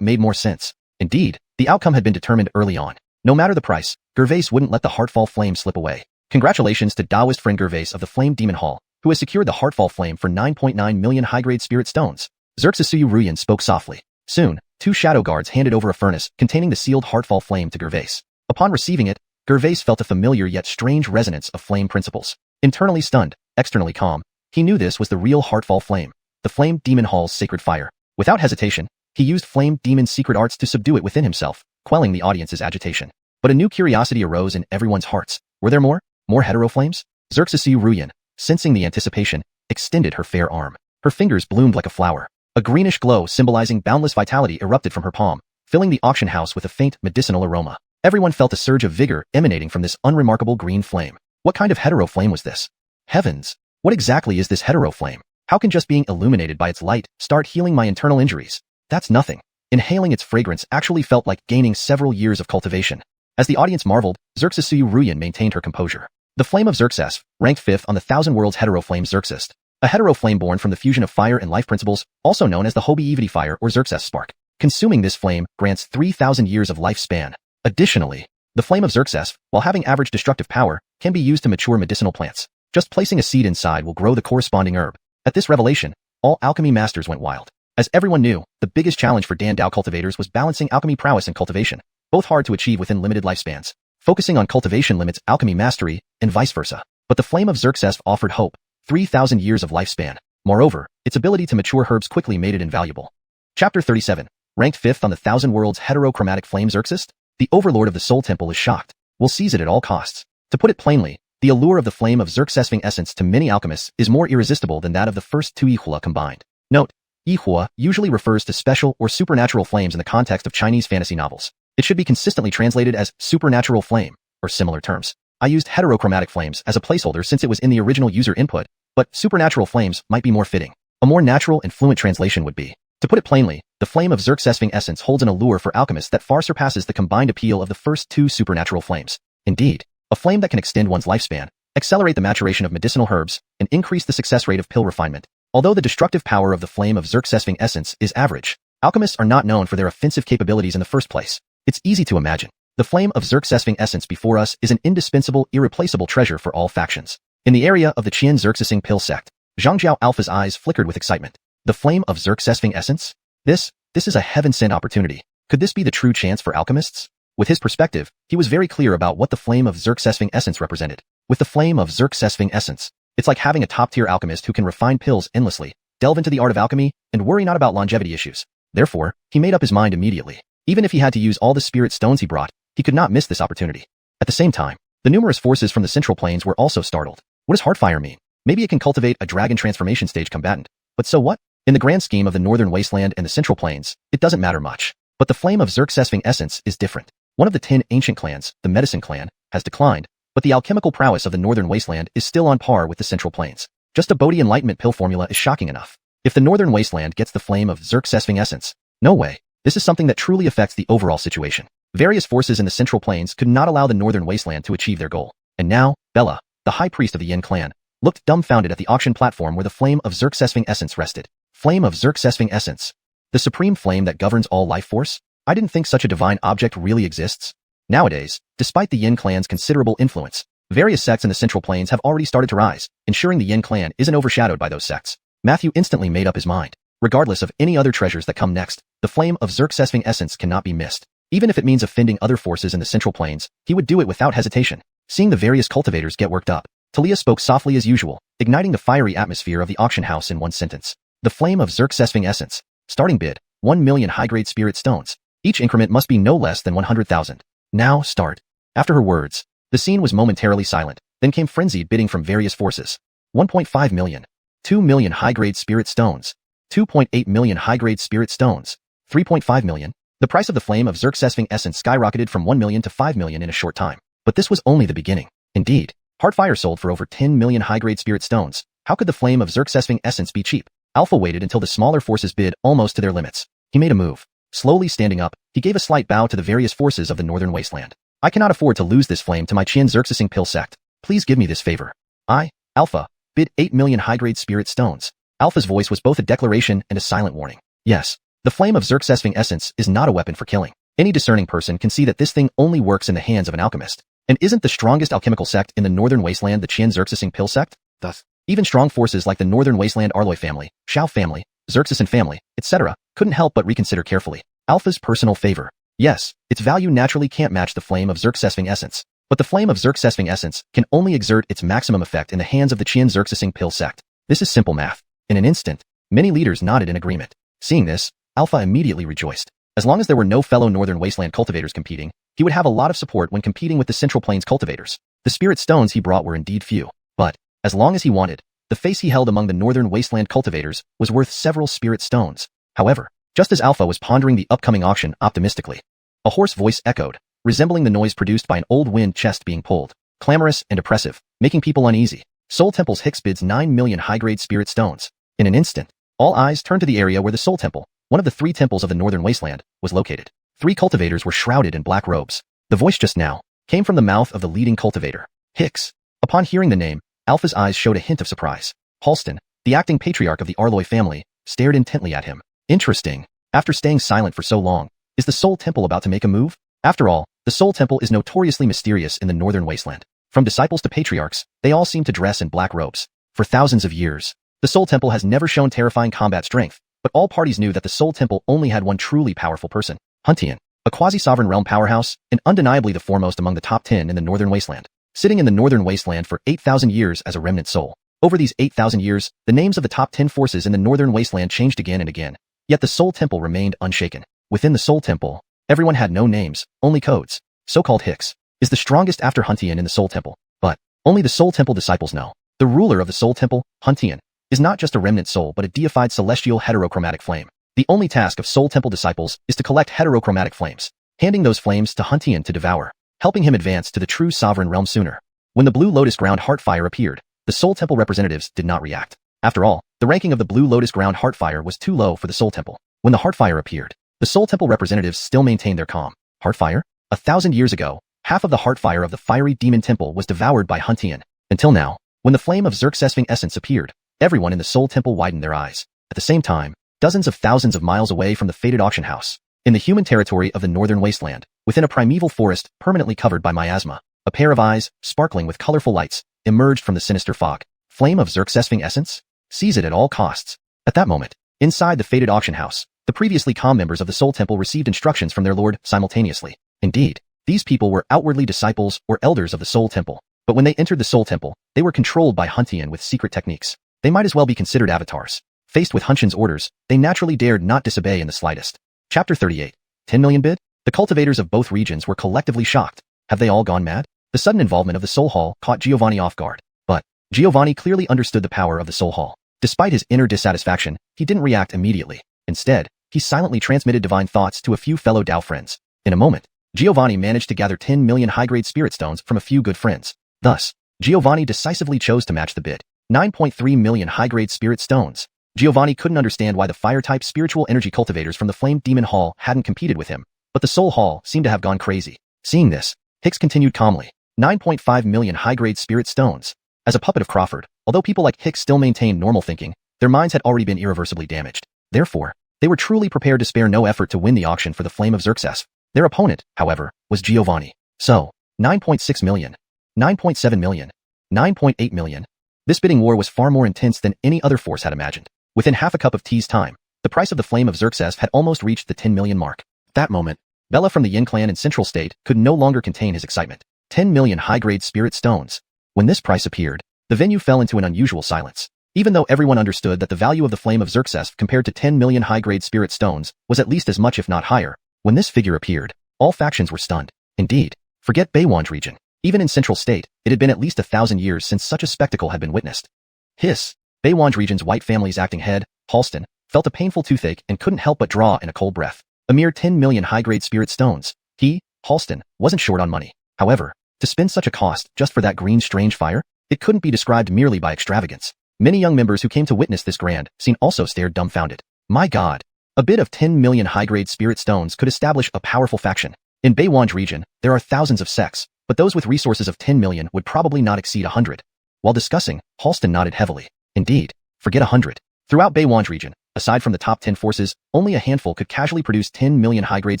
S1: made more sense. Indeed, the outcome had been determined early on. No matter the price, Gervais wouldn't let the Heartfall Flame slip away. Congratulations to Taoist friend Gervais of the Flame Demon Hall, who has secured the Heartfall Flame for 9.9 million high-grade spirit stones. Xuanhuan spoke softly. Soon, two shadow guards handed over a furnace containing the sealed Heartfall Flame to Gervais. Upon receiving it, Gervais felt a familiar yet strange resonance of flame principles. Internally stunned, externally calm, he knew this was the real Heartfall Flame, the Flame Demon Hall's sacred fire. Without hesitation, he used Flame Demon's secret arts to subdue it within himself, quelling the audience's agitation. But a new curiosity arose in everyone's hearts. Were there more? More hetero flames? Xuanhuan, sensing the anticipation, extended her fair arm. Her fingers bloomed like a flower. A greenish glow symbolizing boundless vitality erupted from her palm, filling the auction house with a faint medicinal aroma. Everyone felt a surge of vigor emanating from this unremarkable green flame. What kind of hetero flame was this? Heavens! What exactly is this hetero flame? How can just being illuminated by its light start healing my internal injuries? That's nothing. Inhaling its fragrance actually felt like gaining several years of cultivation. As the audience marveled, Xuanhuan maintained her composure. The flame of Xerxes, ranked 5th on the Thousand Worlds hetero flame Xerxes. A hetero flame born from the fusion of fire and life principles, also known as the Hobi fire or Xerxes spark. Consuming this flame grants 3,000 years of lifespan. Additionally, the flame of Xerxes, while having average destructive power, can be used to mature medicinal plants. Just placing a seed inside will grow the corresponding herb. At this revelation, all alchemy masters went wild. As everyone knew, the biggest challenge for Dan Dao cultivators was balancing alchemy prowess and cultivation, both hard to achieve within limited lifespans. Focusing on cultivation limits alchemy mastery, and vice versa. But the flame of Xerxes offered hope, 3,000 years of lifespan. Moreover, its ability to mature herbs quickly made it invaluable. Chapter 37. Ranked 5th on the Thousand Worlds heterochromatic flame Xerxes? The overlord of the Soul Temple is shocked. Will seize it at all costs. To put it plainly, the allure of the flame of Xerxesing essence to many alchemists is more irresistible than that of the first two Yihua combined. Note, Yihua usually refers to special or supernatural flames in the context of Chinese fantasy novels. It should be consistently translated as supernatural flame, or similar terms. I used heterochromatic flames as a placeholder since it was in the original user input, but supernatural flames might be more fitting. A more natural and fluent translation would be, to put it plainly, the flame of Xerxesing essence holds an allure for alchemists that far surpasses the combined appeal of the first two supernatural flames. Indeed, a flame that can extend one's lifespan, accelerate the maturation of medicinal herbs, and increase the success rate of pill refinement. Although the destructive power of the flame of Xerxesing essence is average, alchemists are not known for their offensive capabilities in the first place. It's easy to imagine. The flame of Xerxesing essence before us is an indispensable, irreplaceable treasure for all factions. In the area of the Qian Xerxesing pill sect, Zhang Jiao Alpha's eyes flickered with excitement. The flame of Xerxesing essence? This is a heaven-sent opportunity. Could this be the true chance for alchemists? With his perspective, he was very clear about what the flame of Xerxesing essence represented. With the flame of Xerxesing essence, it's like having a top-tier alchemist who can refine pills endlessly, delve into the art of alchemy, and worry not about longevity issues. Therefore, he made up his mind immediately. Even if he had to use all the spirit stones he brought, he could not miss this opportunity. At the same time, the numerous forces from the central plains were also startled. What does Heartfire mean? Maybe it can cultivate a dragon transformation stage combatant. But so what? In the grand scheme of the northern wasteland and the central plains, it doesn't matter much. But the flame of Xerxesing essence is different. One of the 10 ancient clans, the Medicine Clan, has declined, but the alchemical prowess of the northern wasteland is still on par with the central plains. Just a Bodhi enlightenment pill formula is shocking enough. If the northern wasteland gets the flame of Xerxesing essence, no way. This is something that truly affects the overall situation. Various forces in the central plains could not allow the northern wasteland to achieve their goal. And now, Bella, the high priest of the Yin clan, looked dumbfounded at the auction platform where the flame of Xerxesing essence rested. Flame of Xerxesing essence. The supreme flame that governs all life force? I didn't think such a divine object really exists. Nowadays, despite the Yin clan's considerable influence, various sects in the Central Plains have already started to rise, ensuring the Yin clan isn't overshadowed by those sects. Matthew instantly made up his mind. Regardless of any other treasures that come next, the flame of Xerxesving essence cannot be missed. Even if it means offending other forces in the Central Plains, he would do it without hesitation. Seeing the various cultivators get worked up, Talia spoke softly as usual, igniting the fiery atmosphere of the auction house in one sentence. The flame of Xerxesving essence. Starting bid, 1 million high-grade spirit stones. Each increment must be no less than 100,000. Now start. After her words, the scene was momentarily silent, then came frenzied bidding from various forces. 1.5 million. 2 million high-grade spirit stones. 2.8 million high-grade spirit stones. 3.5 million. The price of the flame of Xerxesving essence skyrocketed from 1 million to 5 million in a short time. But this was only the beginning. Indeed, Heartfire sold for over 10 million high-grade spirit stones. How could the flame of Xerxesving essence be cheap? Alpha waited until the smaller forces bid almost to their limits. He made a move. Slowly standing up, he gave a slight bow to the various forces of the northern wasteland. I cannot afford to lose this flame to my Qian Xerxesing Pill sect. Please give me this favor. I, Alpha, bid 8 million high-grade spirit stones. Alpha's voice was both a declaration and a silent warning. Yes, the flame of Xerxesving essence is not a weapon for killing. Any discerning person can see that this thing only works in the hands of an alchemist. And isn't the strongest alchemical sect in the northern wasteland the Qian Xerxesing Pill sect? Thus, even strong forces like the northern wasteland Arloy family, Xiao family, Xerxesan family, etc., couldn't help but reconsider carefully. Alpha's personal favor. Yes, its value naturally can't match the flame of Xerxesving essence. But the flame of Xerxesving essence can only exert its maximum effect in the hands of the Qian Xerxesing Pill sect. This is simple math. In an instant, many leaders nodded in agreement. Seeing this, Alpha immediately rejoiced. As long as there were no fellow northern wasteland cultivators competing, he would have a lot of support when competing with the Central Plains cultivators. The spirit stones he brought were indeed few. But, as long as he wanted, the face he held among the northern wasteland cultivators was worth several spirit stones. However, just as Alpha was pondering the upcoming auction optimistically, a hoarse voice echoed, resembling the noise produced by an old wind chest being pulled, clamorous and oppressive, making people uneasy. Soul Temple's Hicks bids 9 million high-grade spirit stones. In an instant, all eyes turned to the area where the Soul Temple, one of the 3 temples of the northern wasteland, was located. 3 cultivators were shrouded in black robes. The voice just now came from the mouth of the leading cultivator, Hicks. Upon hearing the name, Alpha's eyes showed a hint of surprise. Halston, the acting patriarch of the Arloy family, stared intently at him. Interesting. After staying silent for so long, is the Soul Temple about to make a move? After all, the Soul Temple is notoriously mysterious in the northern wasteland. From disciples to patriarchs, they all seem to dress in black robes. For thousands of years, the Soul Temple has never shown terrifying combat strength, but all parties knew that the Soul Temple only had one truly powerful person, Huntian, a quasi-sovereign realm powerhouse, and undeniably the foremost among the top 10 in the northern wasteland. Sitting in the northern wasteland for 8,000 years as a remnant soul. Over these 8,000 years, the names of the top 10 forces in the northern wasteland changed again and again. Yet the Soul Temple remained unshaken. Within the Soul Temple, everyone had no names, only codes. So-called Hicks is the strongest after Huntian in the Soul Temple, but only the Soul Temple disciples know. The ruler of the Soul Temple, Huntian, is not just a remnant soul but a deified celestial heterochromatic flame. The only task of Soul Temple disciples is to collect heterochromatic flames, handing those flames to Huntian to devour, helping him advance to the true sovereign realm sooner. When the Blue Lotus Ground Heartfire appeared, the Soul Temple representatives did not react. After all, the ranking of the Blue Lotus Ground Heartfire was too low for the Soul Temple. When the Heartfire appeared, the Soul Temple representatives still maintained their calm. Heartfire? 1,000 years ago, half of the Heartfire of the Fiery Demon Temple was devoured by Huntian. Until now, when the flame of Xerxesving essence appeared, everyone in the Soul Temple widened their eyes. At the same time, dozens of thousands of miles away from the fated auction house, in the human territory of the northern wasteland, within a primeval forest permanently covered by miasma, a pair of eyes, sparkling with colorful lights, emerged from the sinister fog. Flame of Xerxesving essence? Seize it at all costs. At that moment, inside the fated auction house, the previously calm members of the Soul Temple received instructions from their lord simultaneously. Indeed, these people were outwardly disciples or elders of the Soul Temple, but when they entered the Soul Temple, they were controlled by Huntian with secret techniques. They might as well be considered avatars. Faced with Huntian's orders, they naturally dared not disobey in the slightest. Chapter 38. 10 million bid? The cultivators of both regions were collectively shocked. Have they all gone mad? The sudden involvement of the Soul Hall caught Giovanni off guard. But Giovanni clearly understood the power of the Soul Hall. Despite his inner dissatisfaction, he didn't react immediately. Instead, he silently transmitted divine thoughts to a few fellow Dao friends. In a moment, Giovanni managed to gather 10 million high-grade spirit stones from a few good friends. Thus, Giovanni decisively chose to match the bid. 9.3 million high-grade spirit stones. Giovanni couldn't understand why the fire-type spiritual energy cultivators from the Flame Demon Hall hadn't competed with him, but the Soul Hall seemed to have gone crazy. Seeing this, Hicks continued calmly. 9.5 million high-grade spirit stones. As a puppet of Crawford, although people like Hicks still maintained normal thinking, their minds had already been irreversibly damaged. Therefore, they were truly prepared to spare no effort to win the auction for the Flame of Xerxes. Their opponent, however, was Giovanni. So, 9.6 million, 9.7 million, 9.8 million. This bidding war was far more intense than any other force had imagined. Within half a cup of tea's time, the price of the Flame of Xerxes had almost reached the 10 million mark. At that moment, Bella from the Yin clan in Central State could no longer contain his excitement. 10 million high-grade spirit stones. When this price appeared, the venue fell into an unusual silence. Even though everyone understood that the value of the Flame of Xerxes compared to 10 million high-grade spirit stones was at least as much if not higher, when this figure appeared, all factions were stunned. Indeed, forget Beiwanj region. Even in Central State, it had been at least 1,000 years since such a spectacle had been witnessed. Hiss! Beiwanj region's white family's acting head, Halston, felt a painful toothache and couldn't help but draw in a cold breath. A mere 10 million high-grade spirit stones. He, Halston, wasn't short on money. However, to spend such a cost just for that green strange fire, it couldn't be described merely by extravagance. Many young members who came to witness this grand scene also stared dumbfounded. My God! A bid of 10 million high-grade spirit stones could establish a powerful faction. In Beiwanj region, there are thousands of sects, but those with resources of 10 million would probably not exceed 100. While discussing, Halston nodded heavily. Indeed, forget 100. Throughout Beiwanj region, aside from the top 10 forces, only a handful could casually produce 10 million high-grade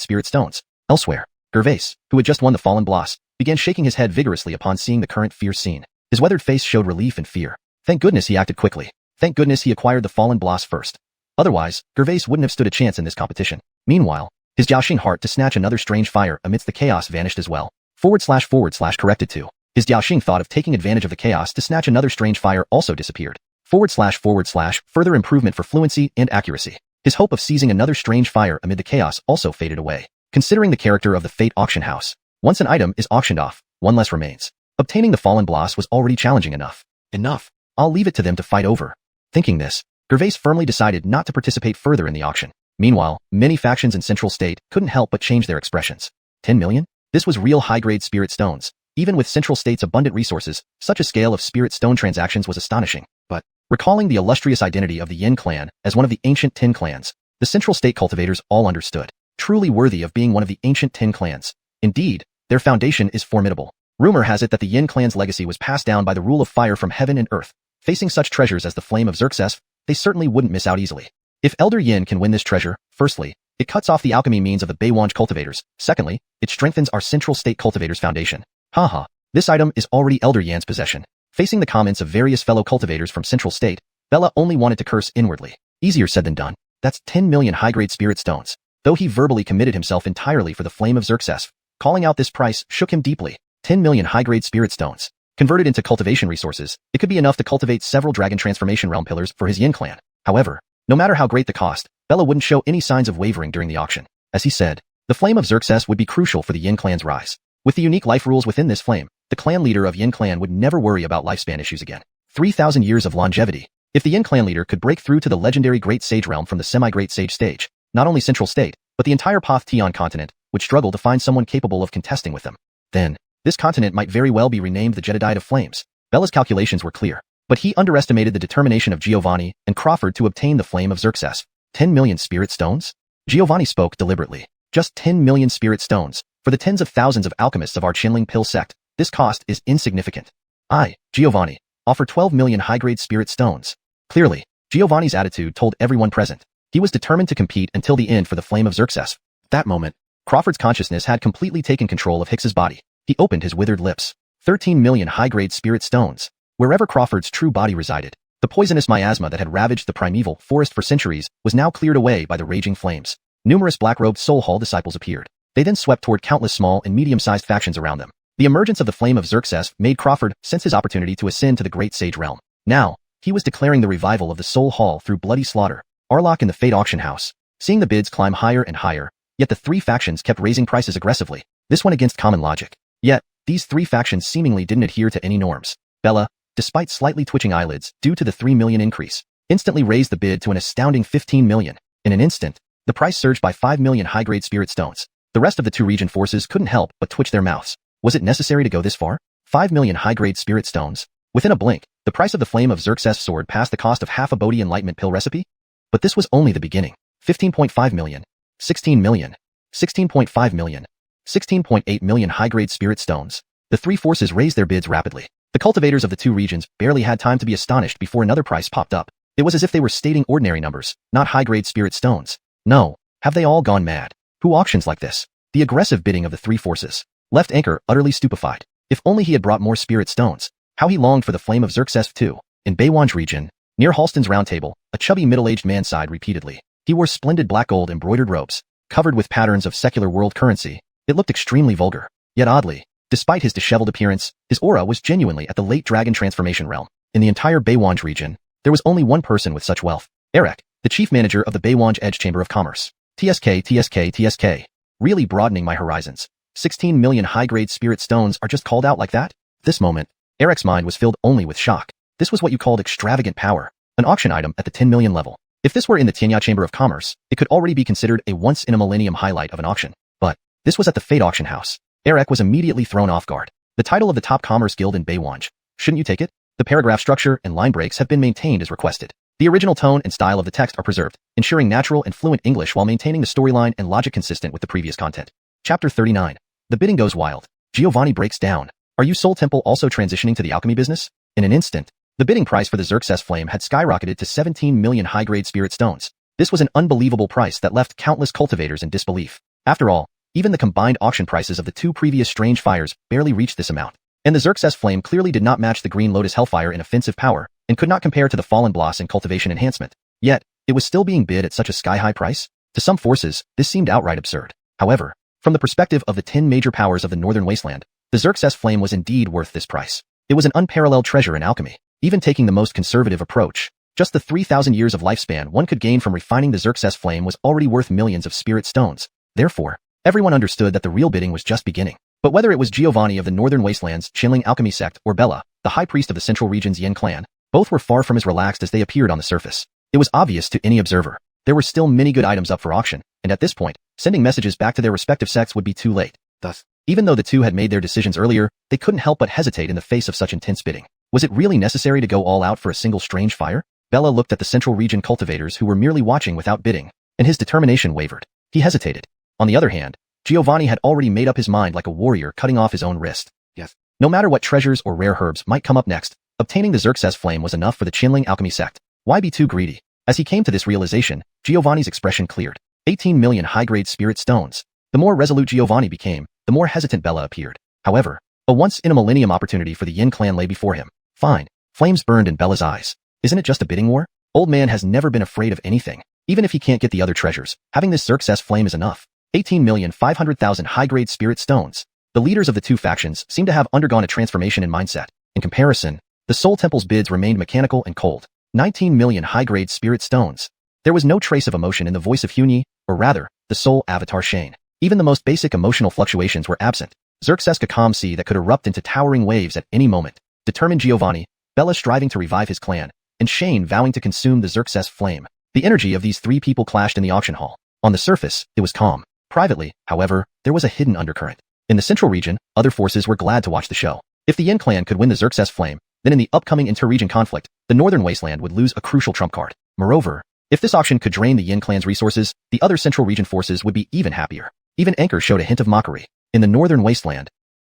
S1: spirit stones. Elsewhere, Gervais, who had just won the Fallen Bloss, began shaking his head vigorously upon seeing the current fierce scene. His weathered face showed relief and fear. Thank goodness he acted quickly. Thank goodness he acquired the Fallen Bloss first. Otherwise, Gervais wouldn't have stood a chance in this competition. Meanwhile, his Jiaxing heart to snatch another strange fire amidst the chaos vanished as well. / corrected to. His Jiaxing thought of taking advantage of the chaos to snatch another strange fire also disappeared. / further improvement for fluency and accuracy. His hope of seizing another strange fire amid the chaos also faded away. Considering the character of the Fate auction house, once an item is auctioned off, one less remains. Obtaining the Fallen Bloss was already challenging enough. Enough. I'll leave it to them to fight over. Thinking this, Gervais firmly decided not to participate further in the auction. Meanwhile, many factions in Central State couldn't help but change their expressions. 10 million? This was real high-grade spirit stones. Even with Central State's abundant resources, such a scale of spirit stone transactions was astonishing. But, recalling the illustrious identity of the Yin clan as one of the ancient 10 clans, the Central State cultivators all understood. Truly worthy of being one of the ancient 10 clans. Indeed, their foundation is formidable. Rumor has it that the Yin clan's legacy was passed down by the rule of fire from heaven and earth. Facing such treasures as the Flame of Xerxes, they certainly wouldn't miss out easily. If Elder Yin can win this treasure, firstly, it cuts off the alchemy means of the Beiwanj cultivators. Secondly, it strengthens our Central State cultivators' foundation. Haha, this item is already Elder Yan's possession. Facing the comments of various fellow cultivators from Central State, Bella only wanted to curse inwardly. Easier said than done. That's 10 million high-grade spirit stones. Though he verbally committed himself entirely for the Flame of Xerxes, calling out this price shook him deeply. 10 million high-grade spirit stones. Converted into cultivation resources, it could be enough to cultivate several dragon transformation realm pillars for his Yin clan. However, no matter how great the cost, Bella wouldn't show any signs of wavering during the auction. As he said, the Flame of Xerxes would be crucial for the Yin clan's rise. With the unique life rules within this flame, the clan leader of Yin clan would never worry about lifespan issues again. 3,000 years of longevity. If the Yin clan leader could break through to the legendary Great Sage realm from the semi-Great Sage stage, not only Central State, but the entire Path Tion continent would struggle to find someone capable of contesting with them. Then, this continent might very well be renamed the Jedediah of Flames. Bella's calculations were clear, but he underestimated the determination of Giovanni and Crawford to obtain the Flame of Xerxes. 10 million spirit stones? Giovanni spoke deliberately. Just 10 million spirit stones. For the tens of thousands of alchemists of our Qinling Pill sect, this cost is insignificant. I, Giovanni, offer 12 million high-grade spirit stones. Clearly, Giovanni's attitude told everyone present. He was determined to compete until the end for the Flame of Xerxes. At that moment, Crawford's consciousness had completely taken control of Hicks's body. He opened his withered lips. 13 million high-grade spirit stones. Wherever Crawford's true body resided, the poisonous miasma that had ravaged the primeval forest for centuries was now cleared away by the raging flames. Numerous black-robed Soul Hall disciples appeared. They then swept toward countless small and medium-sized factions around them. The emergence of the Flame of Xerxes made Crawford sense his opportunity to ascend to the Great Sage realm. Now, he was declaring the revival of the Soul Hall through bloody slaughter. Arlok in the Fate auction house. Seeing the bids climb higher and higher, yet the three factions kept raising prices aggressively. This went against common logic. Yet, these three factions seemingly didn't adhere to any norms. Bella, despite slightly twitching eyelids due to the 3 million increase, instantly raised the bid to an astounding 15 million. In an instant, the price surged by 5 million high-grade spirit stones. The rest of the two region forces couldn't help but twitch their mouths. Was it necessary to go this far? 5 million high-grade spirit stones. Within a blink, the price of the Flame of Xerxes sword passed the cost of half a Bodhi Enlightenment pill recipe? But this was only the beginning. 15.5 million. 16 million. 16.5 million. 16.8 million high-grade spirit stones. The three forces raised their bids rapidly. The cultivators of the two regions barely had time to be astonished before another price popped up. It was as if they were stating ordinary numbers, not high-grade spirit stones. No, have they all gone mad? Who auctions like this? The aggressive bidding of the three forces. left Anchor utterly stupefied. If only he had brought more spirit stones. How he longed for the flame of Xerxes too. In Baywanj region, near Halston's round table, a chubby middle-aged man sighed repeatedly. He wore splendid black gold embroidered robes, covered with patterns of secular world currency. It looked extremely vulgar. Yet oddly, despite his disheveled appearance, his aura was genuinely at the late dragon transformation realm. In the entire Baywanj region, there was only one person with such wealth. Eric, the chief manager of the Baywanj Edge Chamber of Commerce. TSK. Really broadening my horizons. 16 million high-grade spirit stones are just called out like that? This moment, Eric's mind was filled only with shock. This was what you called extravagant power. An auction item at the 10 million level. If this were in the Xianxia Chamber of Commerce, it could already be considered a once-in-a-millennium highlight of an auction. But this was at the Fate Auction House. Eric was immediately thrown off guard. The title of the top commerce guild in Baywanj. Shouldn't you take it? The paragraph structure and line breaks have been maintained as requested. The original tone and style of the text are preserved, ensuring natural and fluent English while maintaining the storyline and logic consistent with the previous content. Chapter 39. The bidding goes wild. Giovanni breaks down. Are you Soul Temple also transitioning to the alchemy business? In an instant, the bidding price for the Xerxes flame had skyrocketed to 17 million high-grade spirit stones. This was an unbelievable price that left countless cultivators in disbelief. After all, even the combined auction prices of the two previous strange fires barely reached this amount. And the Xerxes flame clearly did not match the Green Lotus Hellfire in offensive power, and could not compare to the Fallen Bloss in cultivation enhancement. Yet, it was still being bid at such a sky-high price? To some forces, this seemed outright absurd. However, from the perspective of the 10 major powers of the Northern Wasteland, the Xerxes flame was indeed worth this price. It was an unparalleled treasure in alchemy. Even taking the most conservative approach, just the 3,000 years of lifespan one could gain from refining the Xerxes flame was already worth millions of spirit stones. Therefore, everyone understood that the real bidding was just beginning. But whether it was Giovanni of the Northern Wasteland's Qinling Alchemy Sect or Bella, the high priest of the Central Region's Yin clan, both were far from as relaxed as they appeared on the surface. It was obvious to any observer. There were still many good items up for auction, and at this point, sending messages back to their respective sects would be too late. Thus, even though the two had made their decisions earlier, they couldn't help but hesitate in the face of such intense bidding. Was it really necessary to go all out for a single strange fire? Bella looked at the Central Region cultivators who were merely watching without bidding, and his determination wavered. He hesitated. On the other hand, Giovanni had already made up his mind like a warrior cutting off his own wrist. Yes. No matter what treasures or rare herbs might come up next, obtaining the Xerxes flame was enough for the Qinling Alchemy Sect. Why be too greedy? As he came to this realization, Giovanni's expression cleared. 18 million high-grade spirit stones. The more resolute Giovanni became, the more hesitant Bella appeared. However, a once-in-a-millennium opportunity for the Yin clan lay before him. Fine. Flames burned in Bella's eyes. Isn't it just a bidding war? Old man has never been afraid of anything. Even if he can't get the other treasures, having this Xerxes flame is enough. 18,500,000 high-grade spirit stones. The leaders of the two factions seem to have undergone a transformation in mindset. In comparison, the Soul Temple's bids remained mechanical and cold. 19 million high-grade spirit stones. There was no trace of emotion in the voice of Huny, or rather, the soul avatar Shane. Even the most basic emotional fluctuations were absent. Xerxes a calm sea that could erupt into towering waves at any moment. Determined Giovanni, Bella striving to revive his clan, and Shane vowing to consume the Xerxes flame. The energy of these three people clashed in the auction hall. On the surface, it was calm. Privately, however, there was a hidden undercurrent. In the Central Region, other forces were glad to watch the show. If the Yin clan could win the Xerxes flame, then in the upcoming inter-region conflict, the Northern Wasteland would lose a crucial trump card. Moreover, if this auction could drain the Yin clan's resources, the other Central Region forces would be even happier. Even Anchor showed a hint of mockery. In the Northern Wasteland,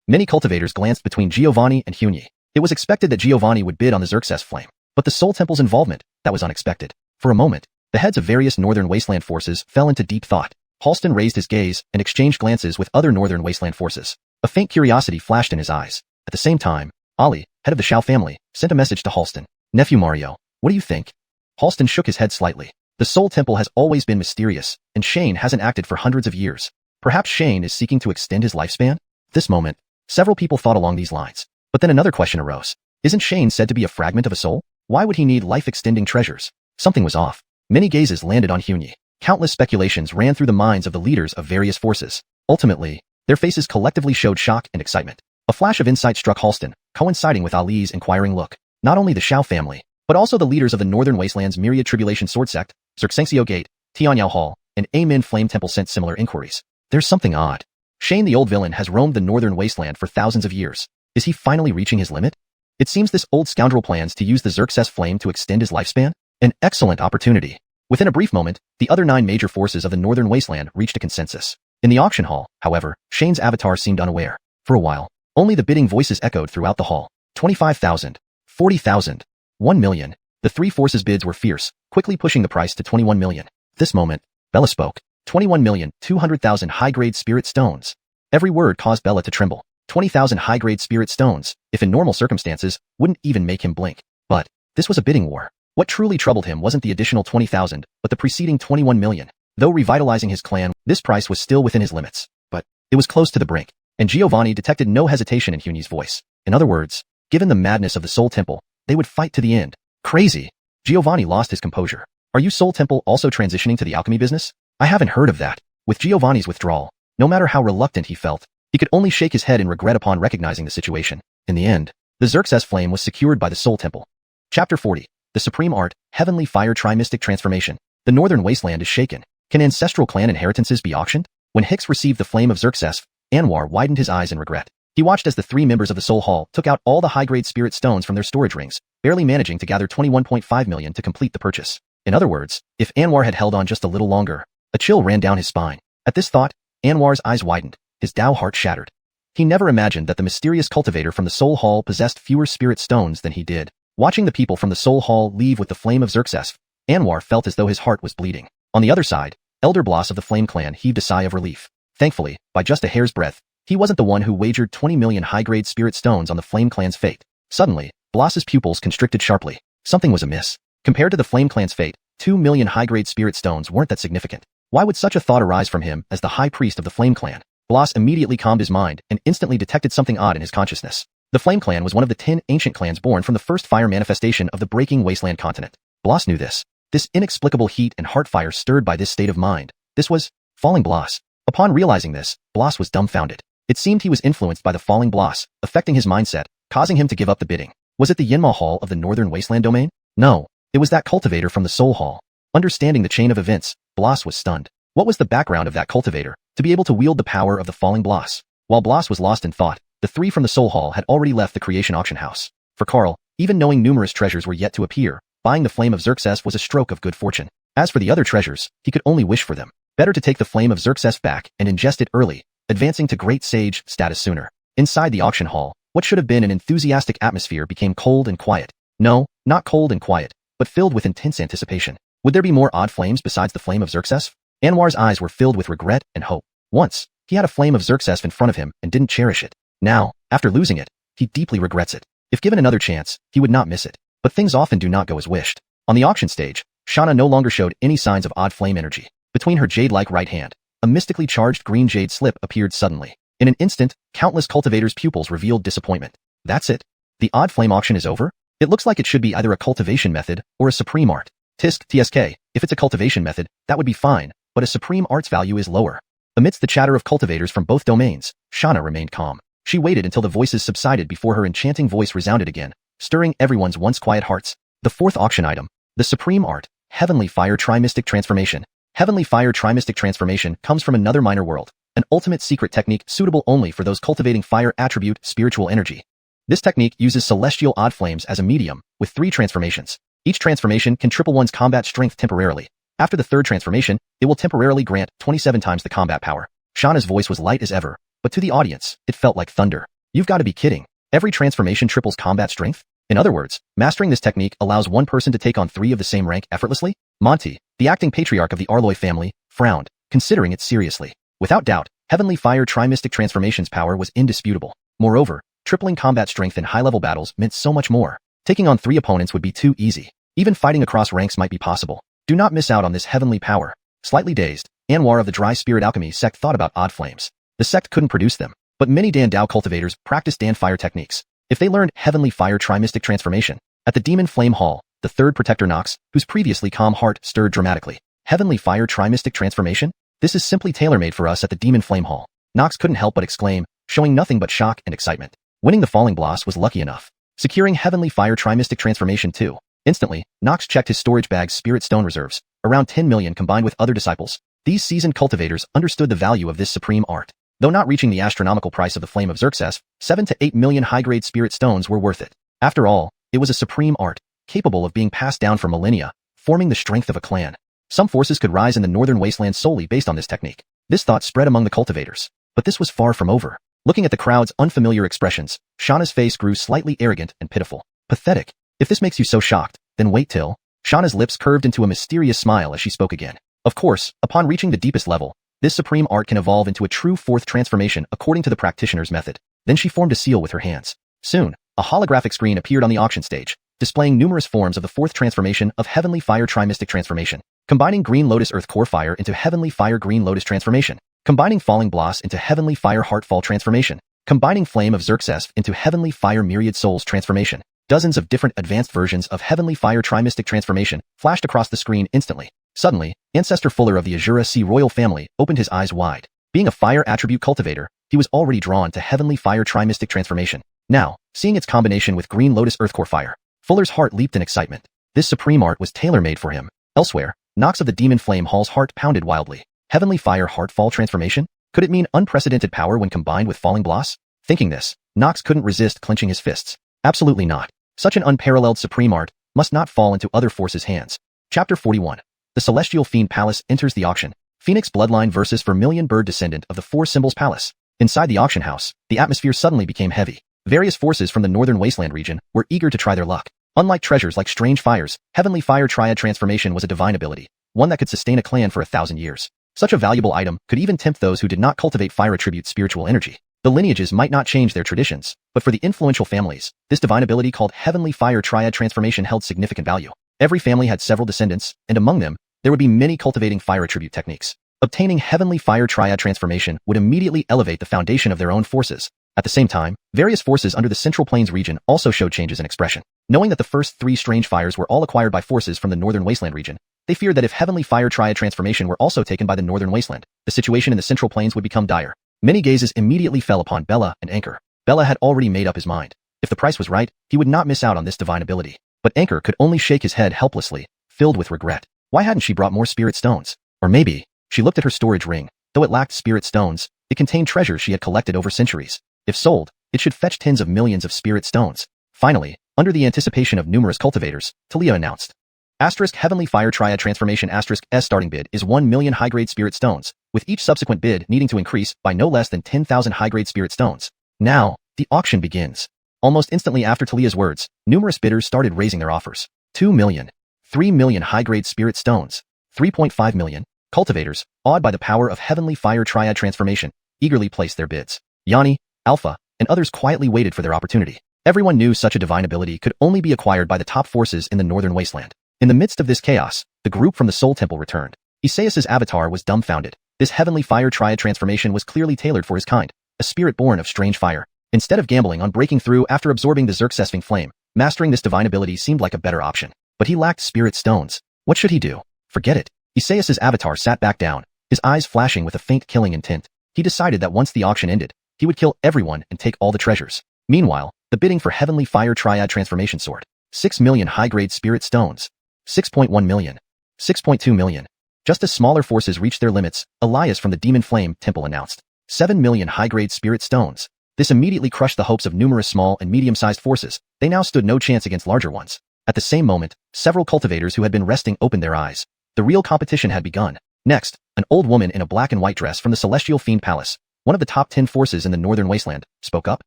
S1: many cultivators glanced between Giovanni and Huny. It was expected that Giovanni would bid on the Xerxes flame, but the Soul Temple's involvement, that was unexpected. For a moment, the heads of various Northern Wasteland forces fell into deep thought. Halston raised his gaze and exchanged glances with other Northern Wasteland forces. A faint curiosity flashed in his eyes. At the same time, Ali, head of the Shao family, sent a message to Halston. Nephew Mario, what do you think? Halston shook his head slightly. The Soul Temple has always been mysterious, and Shane hasn't acted for hundreds of years. Perhaps Shane is seeking to extend his lifespan? At this moment, several people thought along these lines. But then another question arose. Isn't Shane said to be a fragment of a soul? Why would he need life-extending treasures? Something was off. Many gazes landed on Huny. Countless speculations ran through the minds of the leaders of various forces. Ultimately, their faces collectively showed shock and excitement. A flash of insight struck Halston, coinciding with Ali's inquiring look. Not only the Shao family, but also the leaders of the Northern Wasteland's Myriad Tribulation Sword Sect, Xianxia Gate, Tianyao Hall, and Amin Flame Temple sent similar inquiries. There's something odd. Shane the old villain has roamed the Northern Wasteland for thousands of years. Is he finally reaching his limit? It seems this old scoundrel plans to use the Xerxes flame to extend his lifespan. An excellent opportunity. Within a brief moment, the other 9 major forces of the Northern Wasteland reached a consensus. In the auction hall, however, Shane's avatar seemed unaware. For a while, only the bidding voices echoed throughout the hall. 25,000, 40,000, 1 million. The three forces' bids were fierce, quickly pushing the price to 21 million. This moment, Bella spoke. 21,200,000 high-grade spirit stones. Every word caused Bella to tremble. 20,000 high-grade spirit stones, if in normal circumstances, wouldn't even make him blink. But this was a bidding war. What truly troubled him wasn't the additional 20,000, but the preceding 21 million. Though revitalizing his clan, this price was still within his limits. But it was close to the brink, and Giovanni detected no hesitation in Huny's voice. In other words, given the madness of the Soul Temple, they would fight to the end. Crazy. Giovanni lost his composure. Are you Soul Temple also transitioning to the alchemy business? I haven't heard of that. With Giovanni's withdrawal, no matter how reluctant he felt, he could only shake his head in regret upon recognizing the situation. In the end, the Xerxes flame was secured by the Soul Temple. Chapter 40. The Supreme Art, Heavenly Fire Trimystic Transformation. The Northern Wasteland is shaken. Can ancestral clan inheritances be auctioned? When Hicks received the flame of Xerxes, Anwar widened his eyes in regret. He watched as the three members of the Soul Hall took out all the high-grade spirit stones from their storage rings, barely managing to gather 21.5 million to complete the purchase. In other words, if Anwar had held on just a little longer, a chill ran down his spine. At this thought, Anwar's eyes widened, his Dao heart shattered. He never imagined that the mysterious cultivator from the Soul Hall possessed fewer spirit stones than he did. Watching the people from the Soul Hall leave with the flame of Xerxes, Anwar felt as though his heart was bleeding. On the other side, Elder Bloss of the Flame Clan heaved a sigh of relief. Thankfully, by just a hair's breadth, he wasn't the one who wagered 20 million high-grade spirit stones on the Flame Clan's fate. Suddenly, Bloss's pupils constricted sharply. Something was amiss. Compared to the Flame Clan's fate, 2 million high-grade spirit stones weren't that significant. Why would such a thought arise from him as the High Priest of the Flame Clan? Bloss immediately calmed his mind and instantly detected something odd in his consciousness. The Flame Clan was one of the 10 ancient clans born from the first fire manifestation of the breaking wasteland continent. Bloss knew this. This inexplicable heat and heart fire stirred by this state of mind. This was falling Bloss. Upon realizing this, Bloss was dumbfounded. It seemed he was influenced by the falling Bloss, affecting his mindset, causing him to give up the bidding. Was it the Yinma Hall of the Northern Wasteland domain? No, it was that cultivator from the Soul Hall. Understanding the chain of events, Bloss was stunned. What was the background of that cultivator, to be able to wield the power of the falling Bloss? While Bloss was lost in thought, the three from the Soul Hall had already left the creation auction house. For Carl, even knowing numerous treasures were yet to appear, buying the flame of Xerxes was a stroke of good fortune. As for the other treasures, he could only wish for them. Better to take the flame of Xerxes back and ingest it early, advancing to great sage status sooner. Inside the auction hall, what should have been an enthusiastic atmosphere became cold and quiet. No, not cold and quiet, but filled with intense anticipation. Would there be more odd flames besides the flame of Xerxes? Anwar's eyes were filled with regret and hope. Once, he had a flame of Xerxes in front of him and didn't cherish it. Now, after losing it, he deeply regrets it. If given another chance, he would not miss it. But things often do not go as wished. On the auction stage, Xianxia no longer showed any signs of odd flame energy. Between her jade-like right hand, a mystically charged green jade slip appeared suddenly. In an instant, countless cultivators' pupils revealed disappointment. That's it. The odd flame auction is over? It looks like it should be either a cultivation method or a supreme art. TSK, if it's a cultivation method, that would be fine, but a supreme art's value is lower. Amidst the chatter of cultivators from both domains, Xianxia remained calm. She waited until the voices subsided before her enchanting voice resounded again, stirring everyone's once quiet hearts. The fourth auction item, the supreme art, Heavenly Fire Trimystic Transformation. Heavenly Fire Trimystic Transformation comes from another minor world, an ultimate secret technique suitable only for those cultivating fire attribute spiritual energy. This technique uses celestial odd flames as a medium, with 3 transformations. Each transformation can triple one's combat strength temporarily. After the third transformation, it will temporarily grant 27 times the combat power. Xianxa's voice was light as ever, but to the audience, it felt like thunder. You've got to be kidding. Every transformation triples combat strength? In other words, mastering this technique allows one person to take on 3 of the same rank effortlessly? Monty, the acting patriarch of the Arloy family, frowned, considering it seriously. Without doubt, Heavenly Fire Trimystic Transformation's power was indisputable. Moreover, tripling combat strength in high-level battles meant so much more. Taking on 3 opponents would be too easy. Even fighting across ranks might be possible. Do not miss out on this heavenly power. Slightly dazed, Anwar of the Dry Spirit Alchemy sect thought about odd flames. The sect couldn't produce them, but many Dan Dao cultivators practiced Dan Fire techniques. If they learned Heavenly Fire Trimystic Transformation, at the Demon Flame Hall, the third protector Nox, whose previously calm heart stirred dramatically. Heavenly Fire Trimystic Transformation? This is simply tailor-made for us at the Demon Flame Hall. Nox couldn't help but exclaim, showing nothing but shock and excitement. Winning the Falling Bloss was lucky enough. Securing Heavenly Fire Trimystic Transformation too. Instantly, Nox checked his storage bag's spirit stone reserves, around 10 million combined with other disciples. These seasoned cultivators understood the value of this supreme art. Though not reaching the astronomical price of the Flame of Xerxes, 7 to 8 million high-grade spirit stones were worth it. After all, it was a supreme art, capable of being passed down for millennia, forming the strength of a clan. Some forces could rise in the northern wasteland solely based on this technique. This thought spread among the cultivators. But this was far from over. Looking at the crowd's unfamiliar expressions, Xianxa's face grew slightly arrogant and pitiful. Pathetic. If this makes you so shocked, then wait till... Xianxa's lips curved into a mysterious smile as she spoke again. Of course, upon reaching the deepest level, This supreme art can evolve into a true fourth transformation according to the practitioner's method. Then she formed a seal with her hands. Soon, a holographic screen appeared on the auction stage, displaying numerous forms of the fourth transformation of Heavenly Fire Trimystic Transformation, combining Green Lotus Earth Core Fire into Heavenly Fire Green Lotus Transformation, combining Falling Bloss into Heavenly Fire Heartfall Transformation, combining Flame of Xerxes into Heavenly Fire Myriad Souls Transformation. Dozens of different advanced versions of Heavenly Fire Trimystic Transformation flashed across the screen instantly. Suddenly, Ancestor Fuller of the Azura Sea royal family opened his eyes wide. Being a fire attribute cultivator, he was already drawn to Heavenly Fire Trimystic Transformation. Now, seeing its combination with Green Lotus Earth Core Fire, Fuller's heart leaped in excitement. This supreme art was tailor-made for him. Elsewhere, Nox of the Demon Flame Hall's heart pounded wildly. Heavenly Fire Heartfall Transformation? Could it mean unprecedented power when combined with Falling Bloss? Thinking this, Nox couldn't resist clenching his fists. Absolutely not. Such an unparalleled supreme art must not fall into other forces' hands. Chapter 41. The Celestial Fiend Palace enters the auction. Phoenix Bloodline versus Vermilion Bird Descendant of the Four Symbols Palace. Inside the auction house, the atmosphere suddenly became heavy. Various forces from the Northern Wasteland region were eager to try their luck. Unlike treasures like strange fires, Heavenly Fire Triad Transformation was a divine ability, one that could sustain a clan for 1,000 years. Such a valuable item could even tempt those who did not cultivate fire attribute spiritual energy. The lineages might not change their traditions, but for the influential families, this divine ability called Heavenly Fire Triad Transformation held significant value. Every family had several descendants, and among them, there would be many cultivating fire attribute techniques. Obtaining Heavenly Fire Triad Transformation would immediately elevate the foundation of their own forces. At the same time, various forces under the Central Plains region also showed changes in expression. Knowing that the first 3 strange fires were all acquired by forces from the Northern Wasteland region, they feared that if Heavenly Fire Triad Transformation were also taken by the Northern Wasteland, the situation in the Central Plains would become dire. Many gazes immediately fell upon Bella and Anchor. Bella had already made up his mind. If the price was right, he would not miss out on this divine ability. But Anchor could only shake his head helplessly, filled with regret. Why hadn't she brought more spirit stones? Or maybe, she looked at her storage ring. Though it lacked spirit stones, it contained treasures she had collected over centuries. If sold, it should fetch tens of millions of spirit stones. Finally, under the anticipation of numerous cultivators, Talia announced. Heavenly Fire Triad Transformation S starting bid is 1 million high-grade spirit stones, with each subsequent bid needing to increase by no less than 10,000 high-grade spirit stones. Now, the auction begins. Almost instantly after Talia's words, numerous bidders started raising their offers. 2 million. 3 million high-grade spirit stones. 3.5 million. Cultivators, awed by the power of Heavenly Fire Triad Transformation, eagerly placed their bids. Yanni, Alpha, and others quietly waited for their opportunity. Everyone knew such a divine ability could only be acquired by the top forces in the Northern Wasteland. In the midst of this chaos, the group from the Soul Temple returned. Isaias's avatar was dumbfounded. This Heavenly Fire Triad Transformation was clearly tailored for his kind, a spirit born of strange fire. Instead of gambling on breaking through after absorbing the Xerxesfing flame, mastering this divine ability seemed like a better option. But he lacked spirit stones. What should he do? Forget it. Isaias's avatar sat back down, his eyes flashing with a faint killing intent. He decided that once the auction ended, he would kill everyone and take all the treasures. Meanwhile, the bidding for Heavenly Fire Triad Transformation soared. 6 million high-grade spirit stones. 6.1 million. 6.2 million. Just as smaller forces reached their limits, Elias from the Demon Flame Temple announced. 7 million high-grade spirit stones. This immediately crushed the hopes of numerous small and medium-sized forces. They now stood no chance against larger ones. At the same moment, several cultivators who had been resting opened their eyes. The real competition had begun. Next, an old woman in a black and white dress from the Celestial Fiend Palace, one of the top 10 forces in the Northern Wasteland, spoke up.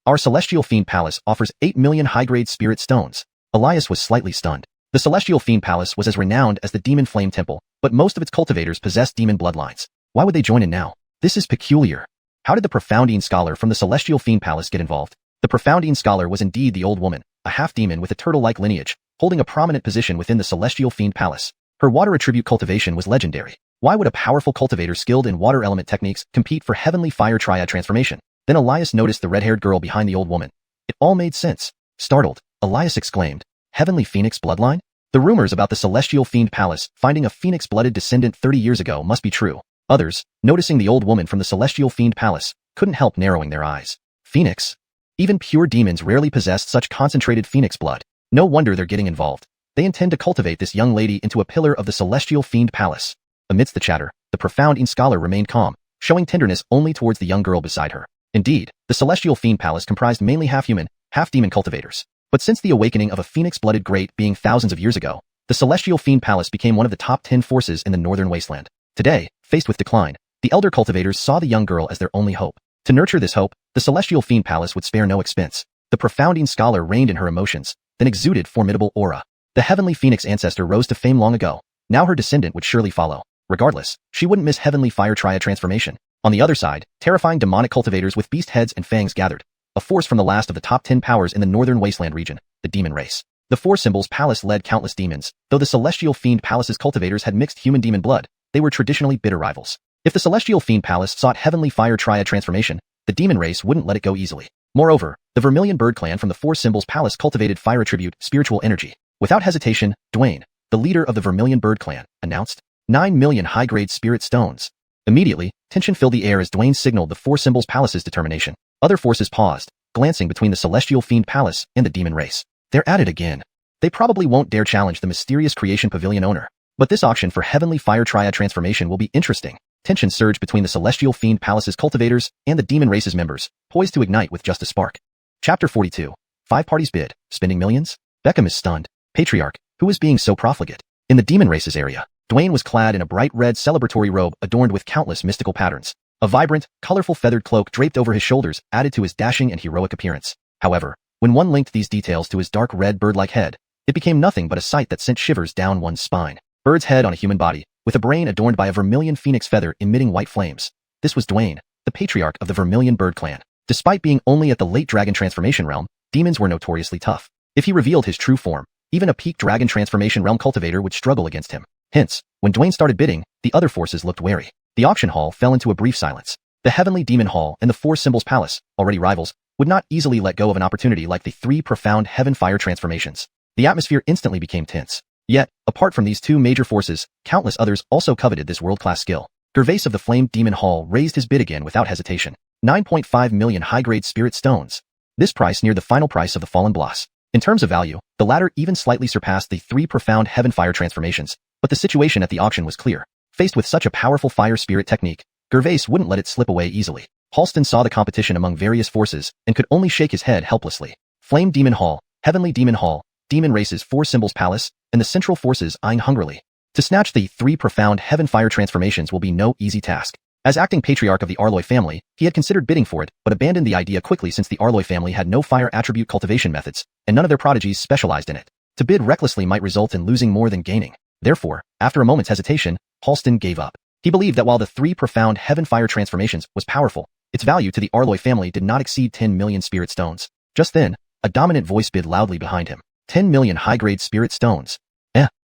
S1: Our Celestial Fiend Palace offers 8 million high-grade spirit stones. Elias was slightly stunned. The Celestial Fiend Palace was as renowned as the Demon Flame Temple, but most of its cultivators possessed demon bloodlines. Why would they join in now? This is peculiar. How did the Profoundine Scholar from the Celestial Fiend Palace get involved? The Profoundine Scholar was indeed the old woman, a half-demon with a turtle-like lineage, holding a prominent position within the Celestial Fiend Palace. Her water attribute cultivation was legendary. Why would a powerful cultivator skilled in water element techniques compete for Heavenly Fire Triad Transformation? Then Elias noticed the red-haired girl behind the old woman. It all made sense. Startled, Elias exclaimed, Heavenly Phoenix Bloodline? The rumors about the Celestial Fiend Palace finding a phoenix-blooded descendant 30 years ago must be true. Others, noticing the old woman from the Celestial Fiend Palace, couldn't help narrowing their eyes. Phoenix? Even pure demons rarely possessed such concentrated phoenix blood. No wonder they're getting involved. They intend to cultivate this young lady into a pillar of the Celestial Fiend Palace. Amidst the chatter, the Profoundine Scholar remained calm, showing tenderness only towards the young girl beside her. Indeed, the Celestial Fiend Palace comprised mainly half-human, half-demon cultivators. But since the awakening of a phoenix-blooded great being thousands of years ago, the Celestial Fiend Palace became one of the top 10 forces in the Northern Wasteland. Today, faced with decline, the elder cultivators saw the young girl as their only hope. To nurture this hope, the Celestial Fiend Palace would spare no expense. The Profoundine Scholar reigned in her emotions, then exuded formidable aura. The Heavenly Phoenix ancestor rose to fame long ago. Now her descendant would surely follow. Regardless, she wouldn't miss Heavenly Fire Triad transformation. On the other side, terrifying demonic cultivators with beast heads and fangs gathered, a force from the last of the top 10 powers in the northern wasteland region, the demon race. The Four Symbols Palace led countless demons. Though the Celestial Fiend Palace's cultivators had mixed human-demon blood, they were traditionally bitter rivals. If the Celestial Fiend Palace sought Heavenly Fire Triad transformation, the demon race wouldn't let it go easily. Moreover, the Vermilion Bird clan from the Four Symbols Palace cultivated fire attribute, spiritual energy. Without hesitation, Dwayne, the leader of the Vermilion Bird clan, announced 9 million high-grade spirit stones. Immediately, tension filled the air as Dwayne signaled the Four Symbols Palace's determination. Other forces paused, glancing between the Celestial Fiend Palace and the demon race. They're at it again. They probably won't dare challenge the mysterious Creation Pavilion owner. But this auction for Heavenly Fire Triad transformation will be interesting. Tension surged between the Celestial Fiend Palace's cultivators and the demon race's members, poised to ignite with just a spark. Chapter 42. 5 parties bid, spending millions? Beckham is stunned. Patriarch, who is being so profligate? In the demon race's area, Dwayne was clad in a bright red celebratory robe adorned with countless mystical patterns. A vibrant, colorful feathered cloak draped over his shoulders added to his dashing and heroic appearance. However, when one linked these details to his dark red bird-like head, it became nothing but a sight that sent shivers down one's spine. Bird's head on a human body, with a brain adorned by a vermilion phoenix feather emitting white flames. This was Dwayne, the patriarch of the Vermilion Bird clan. Despite being only at the late dragon transformation realm, demons were notoriously tough. If he revealed his true form, even a peak dragon transformation realm cultivator would struggle against him. Hence, when Dwayne started bidding, the other forces looked wary. The auction hall fell into a brief silence. The Heavenly Demon Hall and the Four Symbols Palace, already rivals, would not easily let go of an opportunity like the 3 profound heaven fire transformations. The atmosphere instantly became tense. Yet, apart from these two major forces, countless others also coveted this world-class skill. Gervais of the Flamed Demon Hall raised his bid again without hesitation. 9.5 million high-grade spirit stones. This price neared the final price of the Fallen Bloss. In terms of value, the latter even slightly surpassed the 3 profound heaven fire transformations, but the situation at the auction was clear. Faced with such a powerful fire spirit technique, Gervais wouldn't let it slip away easily. Halston saw the competition among various forces and could only shake his head helplessly. Flame Demon Hall, Heavenly Demon Hall, Demon Race's Four Symbols Palace, and the Central Forces eyeing hungrily. To snatch the 3 profound heaven fire transformations will be no easy task. As acting patriarch of the Arloy family, he had considered bidding for it, but abandoned the idea quickly since the Arloy family had no fire attribute cultivation methods, and none of their prodigies specialized in it. To bid recklessly might result in losing more than gaining. Therefore, after a moment's hesitation, Halston gave up. He believed that while the 3 profound heaven fire transformations was powerful, its value to the Arloy family did not exceed 10 million spirit stones. Just then, a dominant voice bid loudly behind him. 10 million high-grade spirit stones.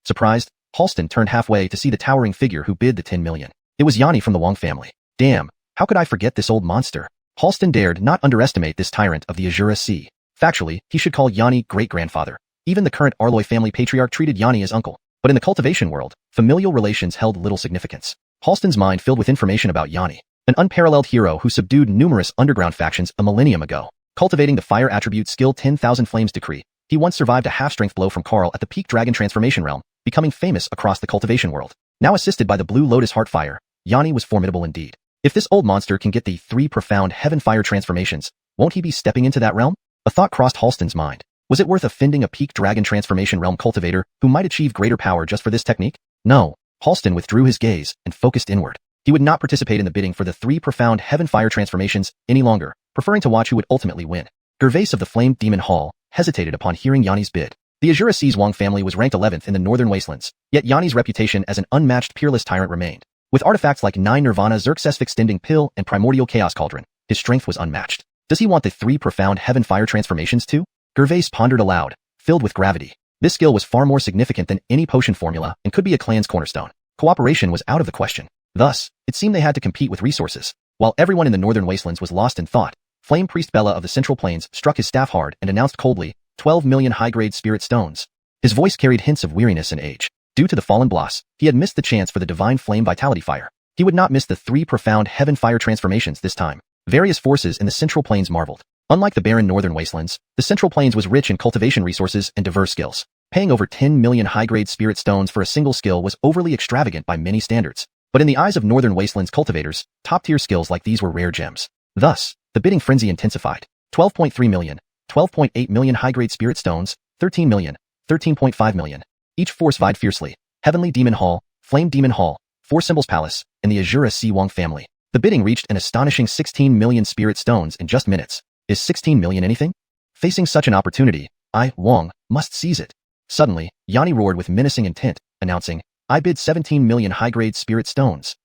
S1: Surprised, Halston turned halfway to see the towering figure who bid the 10 million. It was Yanni from the Wong family. Damn, how could I forget this old monster? Halston dared not underestimate this tyrant of the Azura Sea. Factually, he should call Yanni great-grandfather. Even the current Arloy family patriarch treated Yanni as uncle. But in the cultivation world, familial relations held little significance. Halston's mind filled with information about Yanni, an unparalleled hero who subdued numerous underground factions a millennium ago. Cultivating the fire attribute skill 10,000 Flames Decree, he once survived a half-strength blow from Carl at the peak dragon transformation realm, becoming famous across the cultivation world. Now assisted by the Blue Lotus Heartfire, Yanni was formidable indeed. If this old monster can get the 3 profound heaven fire transformations, won't he be stepping into that realm? A thought crossed Halston's mind. Was it worth offending a peak dragon transformation realm cultivator who might achieve greater power just for this technique? No. Halston withdrew his gaze and focused inward. He would not participate in the bidding for the 3 profound heaven fire transformations any longer, preferring to watch who would ultimately win. Gervais of the Flamed Demon Hall hesitated upon hearing Yanni's bid. The Azura Sea's Wong family was ranked 11th in the Northern Wastelands, yet Yanni's reputation as an unmatched peerless tyrant remained. With artifacts like 9 Nirvana Xerxes Extending Pill and Primordial Chaos Cauldron, his strength was unmatched. Does he want the 3 profound heaven fire transformations too? Gervais pondered aloud, filled with gravity. This skill was far more significant than any potion formula and could be a clan's cornerstone. Cooperation was out of the question. Thus, it seemed they had to compete with resources. While everyone in the Northern Wastelands was lost in thought, Flame Priest Bella of the Central Plains struck his staff hard and announced coldly, 12 million high-grade spirit stones. His voice carried hints of weariness and age. Due to the Fallen Bloss, he had missed the chance for the Divine Flame Vitality Fire. He would not miss the 3 profound heaven fire transformations this time. Various forces in the Central Plains marveled. Unlike the barren Northern Wastelands, the Central Plains was rich in cultivation resources and diverse skills. Paying over 10 million high-grade spirit stones for a single skill was overly extravagant by many standards. But in the eyes of Northern Wastelands cultivators, top-tier skills like these were rare gems. Thus, the bidding frenzy intensified. 12.3 million, 12.8 million high-grade spirit stones, 13 million, 13.5 million. Each force vied fiercely. Heavenly Demon Hall, Flame Demon Hall, Four Symbols Palace, and the Azura Sea Wong family. The bidding reached an astonishing 16 million spirit stones in just minutes. Is 16 million anything? Facing such an opportunity, I, Wong, must seize it. Suddenly, Yanni roared with menacing intent, announcing, I bid 17 million high-grade spirit stones.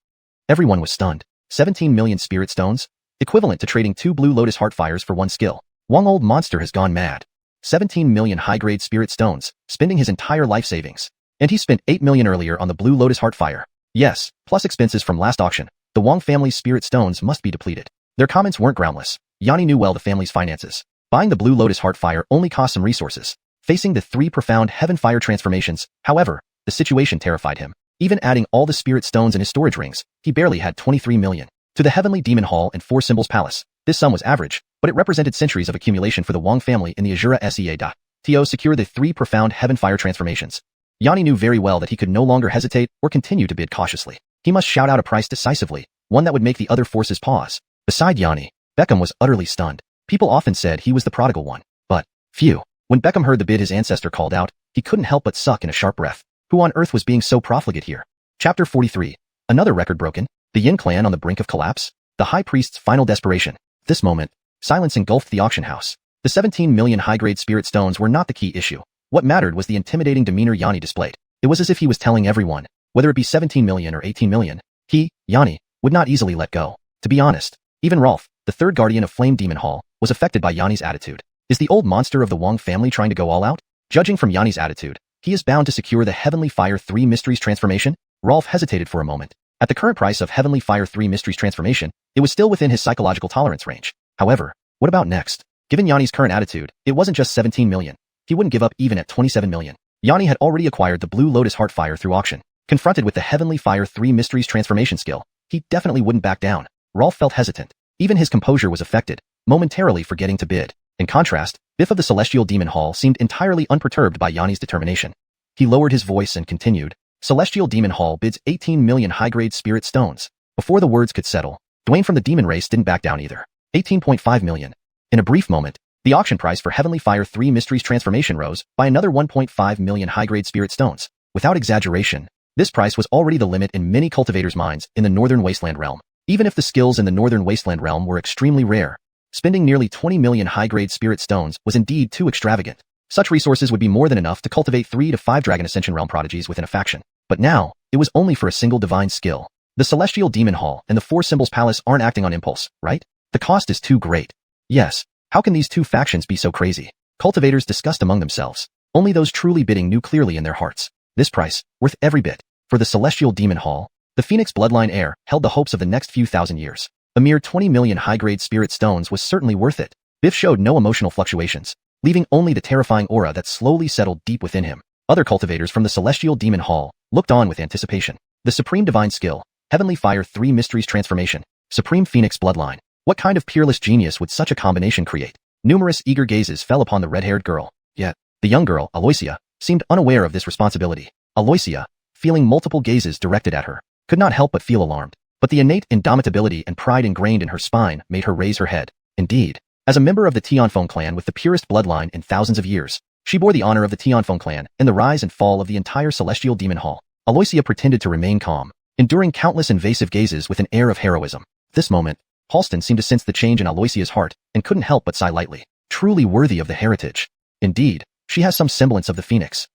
S1: Everyone was stunned. 17 million spirit stones? Equivalent to trading 2 blue lotus heart fires for 1 skill. Wong old monster has gone mad. 17 million high-grade spirit stones, spending his entire life savings. And he spent 8 million earlier on the blue lotus heart fire. Yes, plus expenses from last auction. The Wong family's spirit stones must be depleted. Their comments weren't groundless. Yanni knew well the family's finances. Buying the blue lotus heart fire only cost some resources. Facing the 3 profound heaven fire transformations, however, the situation terrified him. Even adding all the spirit stones in his storage rings, he barely had 23 million. To the Heavenly Demon Hall and 4 Symbols Palace, this sum was average, but it represented centuries of accumulation for the Wong family in the Azura Sea. To secure the 3 profound heaven fire transformations. Yanni knew very well that he could no longer hesitate or continue to bid cautiously. He must shout out a price decisively, one that would make the other forces pause. Beside Yanni, Beckham was utterly stunned. People often said he was the prodigal one, but, phew. When Beckham heard the bid his ancestor called out, he couldn't help but suck in a sharp breath. Who on earth was being so profligate here? Chapter 43. Another record broken. The Yin clan on the brink of collapse. The High Priest's final desperation. This moment, silence engulfed the auction house. The 17 million high-grade spirit stones were not the key issue. What mattered was the intimidating demeanor Yanni displayed. It was as if he was telling everyone, whether it be 17 million or 18 million, he, Yanni, would not easily let go. To be honest, even Rolf, the third guardian of Flame Demon Hall, was affected by Yanni's attitude. Is the old monster of the Wong family trying to go all out? Judging from Yanni's attitude, he is bound to secure the Heavenly Fire 3 Mysteries transformation? Rolf hesitated for a moment. At the current price of Heavenly Fire 3 Mysteries transformation, it was still within his psychological tolerance range. However, what about next? Given Yanni's current attitude, it wasn't just 17 million. He wouldn't give up even at 27 million. Yanni had already acquired the Blue Lotus Heart Fire through auction. Confronted with the Heavenly Fire 3 Mysteries transformation skill, he definitely wouldn't back down. Rolf felt hesitant. Even his composure was affected, momentarily forgetting to bid. In contrast, Biff of the Celestial Demon Hall seemed entirely unperturbed by Yanni's determination. He lowered his voice and continued, Celestial Demon Hall bids 18 million high-grade spirit stones. Before the words could settle, Dwayne from the demon race didn't back down either. 18.5 million. In a brief moment, the auction price for Heavenly Fire 3 Mysteries transformation rose by another 1.5 million high-grade spirit stones. Without exaggeration, this price was already the limit in many cultivators' minds in the Northern Wasteland realm. Even if the skills in the Northern Wasteland realm were extremely rare, spending nearly 20 million high-grade spirit stones was indeed too extravagant. Such resources would be more than enough to cultivate 3 to 5 Dragon Ascension realm prodigies within a faction. But now, it was only for a single divine skill. The Celestial Demon Hall and the 4 Symbols Palace aren't acting on impulse, right? The cost is too great. Yes, how can these two factions be so crazy? Cultivators discussed among themselves. Only those truly bidding knew clearly in their hearts. This price, worth every bit. For the Celestial Demon Hall, the Phoenix bloodline heir held the hopes of the next few thousand years. A mere 20 million high-grade spirit stones was certainly worth it. Biff showed no emotional fluctuations, leaving only the terrifying aura that slowly settled deep within him. Other cultivators from the Celestial Demon Hall looked on with anticipation. The Supreme Divine Skill, Heavenly Fire 3 Mysteries Transformation, Supreme Phoenix Bloodline. What kind of peerless genius would such a combination create? Numerous eager gazes fell upon the red-haired girl. Yet, the young girl, Aloysia, seemed unaware of this responsibility. Aloysia, feeling multiple gazes directed at her, could not help but feel alarmed. But the innate indomitability and pride ingrained in her spine made her raise her head. Indeed, as a member of the Tianfeng clan with the purest bloodline in thousands of years, she bore the honor of the Tianfeng clan and the rise and fall of the entire Celestial Demon Hall. Aloysia pretended to remain calm, enduring countless invasive gazes with an air of heroism. This moment, Halston seemed to sense the change in Aloysia's heart and couldn't help but sigh lightly. Truly worthy of the heritage. Indeed, she has some semblance of the phoenix.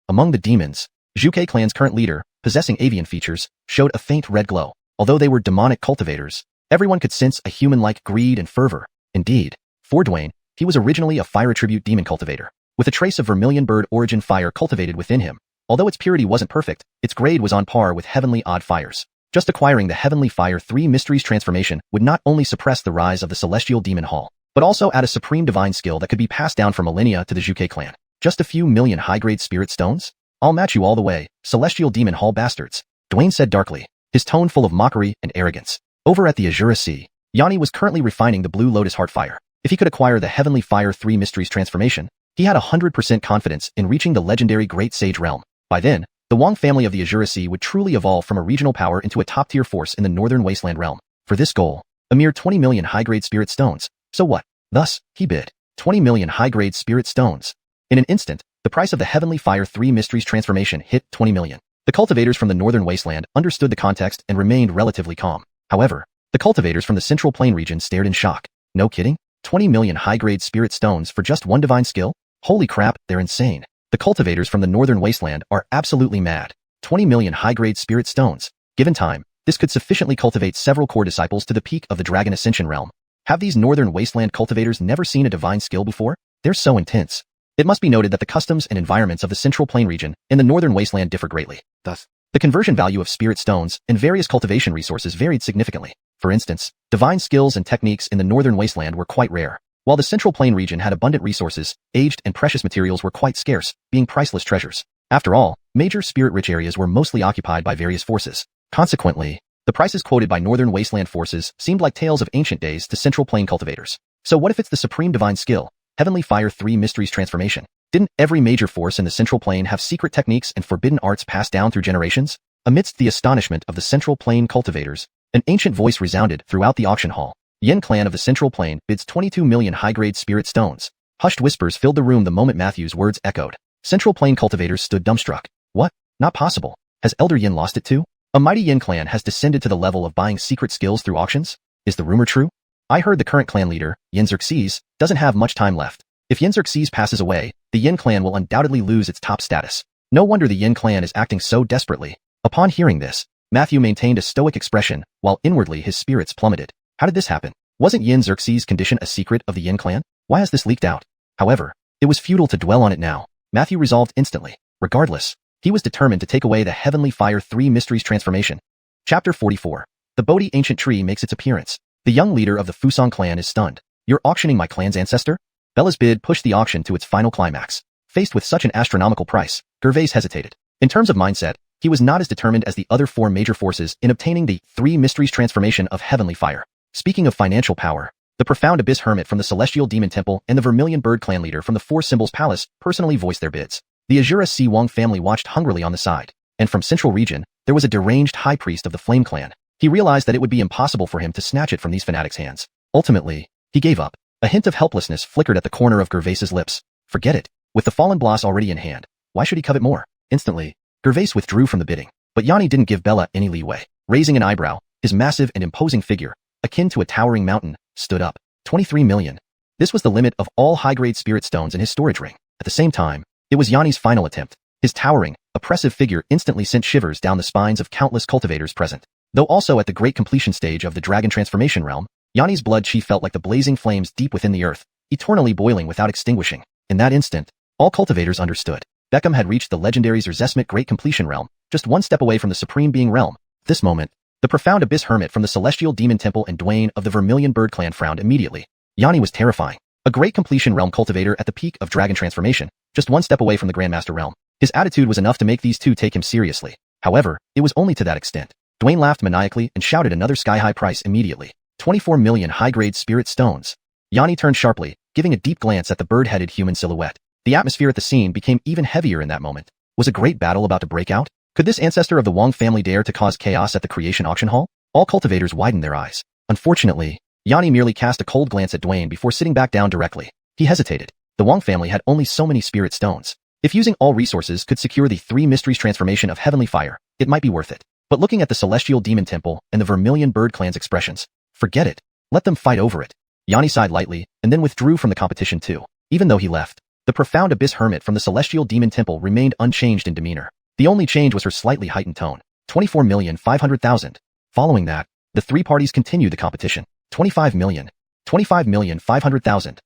S1: Among the demons, Zhuke clan's current leader, possessing avian features, showed a faint red glow. Although they were demonic cultivators, everyone could sense a human-like greed and fervor. Indeed, for Dwayne, he was originally a fire attribute demon cultivator, with a trace of vermilion bird origin fire cultivated within him. Although its purity wasn't perfect, its grade was on par with heavenly odd fires. Just acquiring the Heavenly Fire 3 Mysteries transformation would not only suppress the rise of the Celestial Demon Hall, but also add a supreme divine skill that could be passed down for millennia to the Zhuke clan. Just a few million high-grade spirit stones? I'll match you all the way, Celestial Demon Hall bastards, Dwayne said darkly, his tone full of mockery and arrogance. Over at the Azura Sea, Yanni was currently refining the Blue Lotus Heart Fire. If he could acquire the Heavenly Fire 3 Mysteries transformation, he had 100% confidence in reaching the legendary Great Sage realm. By then, the Wong family of the Azura Sea would truly evolve from a regional power into a top-tier force in the Northern Wasteland realm. For this goal, a mere 20 million high-grade spirit stones. So what? Thus, he bid 20 million high-grade spirit stones. In an instant, the price of the Heavenly Fire 3 Mysteries transformation hit 20 million. The cultivators from the Northern Wasteland understood the context and remained relatively calm. However, the cultivators from the Central Plain region stared in shock. No kidding? 20 million high-grade spirit stones for just one divine skill? Holy crap, they're insane. The cultivators from the Northern Wasteland are absolutely mad. 20 million high-grade spirit stones. Given time, this could sufficiently cultivate several core disciples to the peak of the Dragon Ascension realm. Have these northern wasteland cultivators never seen a divine skill before? They're so intense. It must be noted that the customs and environments of the Central Plain region in the northern wasteland differ greatly. Thus, the conversion value of spirit stones and various cultivation resources varied significantly. For instance, divine skills and techniques in the northern wasteland were quite rare, while the Central Plain region had abundant resources. Aged and precious materials were quite scarce, being priceless treasures. After all, major spirit-rich areas were mostly occupied by various forces. Consequently, the prices quoted by northern wasteland forces seemed like tales of ancient days to Central Plain cultivators. So what if it's the supreme divine skill, Heavenly Fire 3 Mysteries Transformation? Didn't every major force in the Central Plain have secret techniques and forbidden arts passed down through generations? Amidst the astonishment of the Central Plain cultivators, an ancient voice resounded throughout the auction hall. Yin clan of the Central Plain bids 22 million high-grade spirit stones. Hushed whispers filled the room the moment Matthew's words echoed. Central Plain cultivators stood dumbstruck. What? Not possible. Has Elder Yin lost it too? A mighty Yin clan has descended to the level of buying secret skills through auctions? Is the rumor true? I heard the current clan leader, Yin Xerxes, doesn't have much time left. If Yin Xerxes passes away, the Yin clan will undoubtedly lose its top status. No wonder the Yin clan is acting so desperately. Upon hearing this, Matthew maintained a stoic expression, while inwardly his spirits plummeted. How did this happen? Wasn't Yin Xerxes' condition a secret of the Yin clan? Why has this leaked out? However, it was futile to dwell on it now. Matthew resolved instantly. Regardless, he was determined to take away the Heavenly Fire 3 Mysteries Transformation. Chapter 44. The Bodhi Ancient Tree makes its appearance. The young leader of the Fusang clan is stunned. You're auctioning my clan's ancestor? Bella's bid pushed the auction to its final climax. Faced with such an astronomical price, Gervais hesitated. In terms of mindset, he was not as determined as the other four major forces in obtaining the 3 Mysteries Transformation of Heavenly Fire. Speaking of financial power, the Profound Abyss Hermit from the Celestial Demon Temple and the Vermilion Bird clan leader from the Four Symbols Palace personally voiced their bids. The Azura Si Wang family watched hungrily on the side, and from Central Region, there was a deranged high priest of the Flame clan. He realized that it would be impossible for him to snatch it from these fanatics' hands. Ultimately, he gave up. A hint of helplessness flickered at the corner of Gervais's lips. Forget it. With the fallen Bloss already in hand, why should he covet more? Instantly, Gervais withdrew from the bidding, but Yanni didn't give Bella any leeway. Raising an eyebrow, his massive and imposing figure, akin to a towering mountain, stood up. 23 million. This was the limit of all high-grade spirit stones in his storage ring. At the same time, it was Yanni's final attempt. His towering, oppressive figure instantly sent shivers down the spines of countless cultivators present. Though also at the great completion stage of the Dragon Transformation realm, Yanni's blood chi felt like the blazing flames deep within the earth, eternally boiling without extinguishing. In that instant, all cultivators understood. Beckham had reached the legendary Zerzesmit Great Completion realm, just one step away from the Supreme Being realm. At this moment, the Profound Abyss Hermit from the Celestial Demon Temple and Dwayne of the Vermilion Bird clan frowned immediately. Yanni was terrifying. A Great Completion realm cultivator at the peak of Dragon Transformation, just one step away from the Grandmaster realm. His attitude was enough to make these two take him seriously. However, it was only to that extent. Dwayne laughed maniacally and shouted another sky-high price immediately. 24 million high-grade spirit stones. Yanni turned sharply, giving a deep glance at the bird-headed human silhouette. The atmosphere at the scene became even heavier in that moment. Was a great battle about to break out? Could this ancestor of the Wang family dare to cause chaos at the creation auction hall? All cultivators widened their eyes. Unfortunately, Yanni merely cast a cold glance at Dwayne before sitting back down directly. He hesitated. The Wang family had only so many spirit stones. If using all resources could secure the 3 Mysteries Transformation of Heavenly Fire, it might be worth it. But looking at the Celestial Demon Temple and the Vermilion Bird clan's expressions, forget it. Let them fight over it. Yanni sighed lightly, and then withdrew from the competition too. Even though he left, the Profound Abyss Hermit from the Celestial Demon Temple remained unchanged in demeanor. The only change was her slightly heightened tone. 24,500,000. Following that, the three parties continued the competition. 25 million. 25,500,000.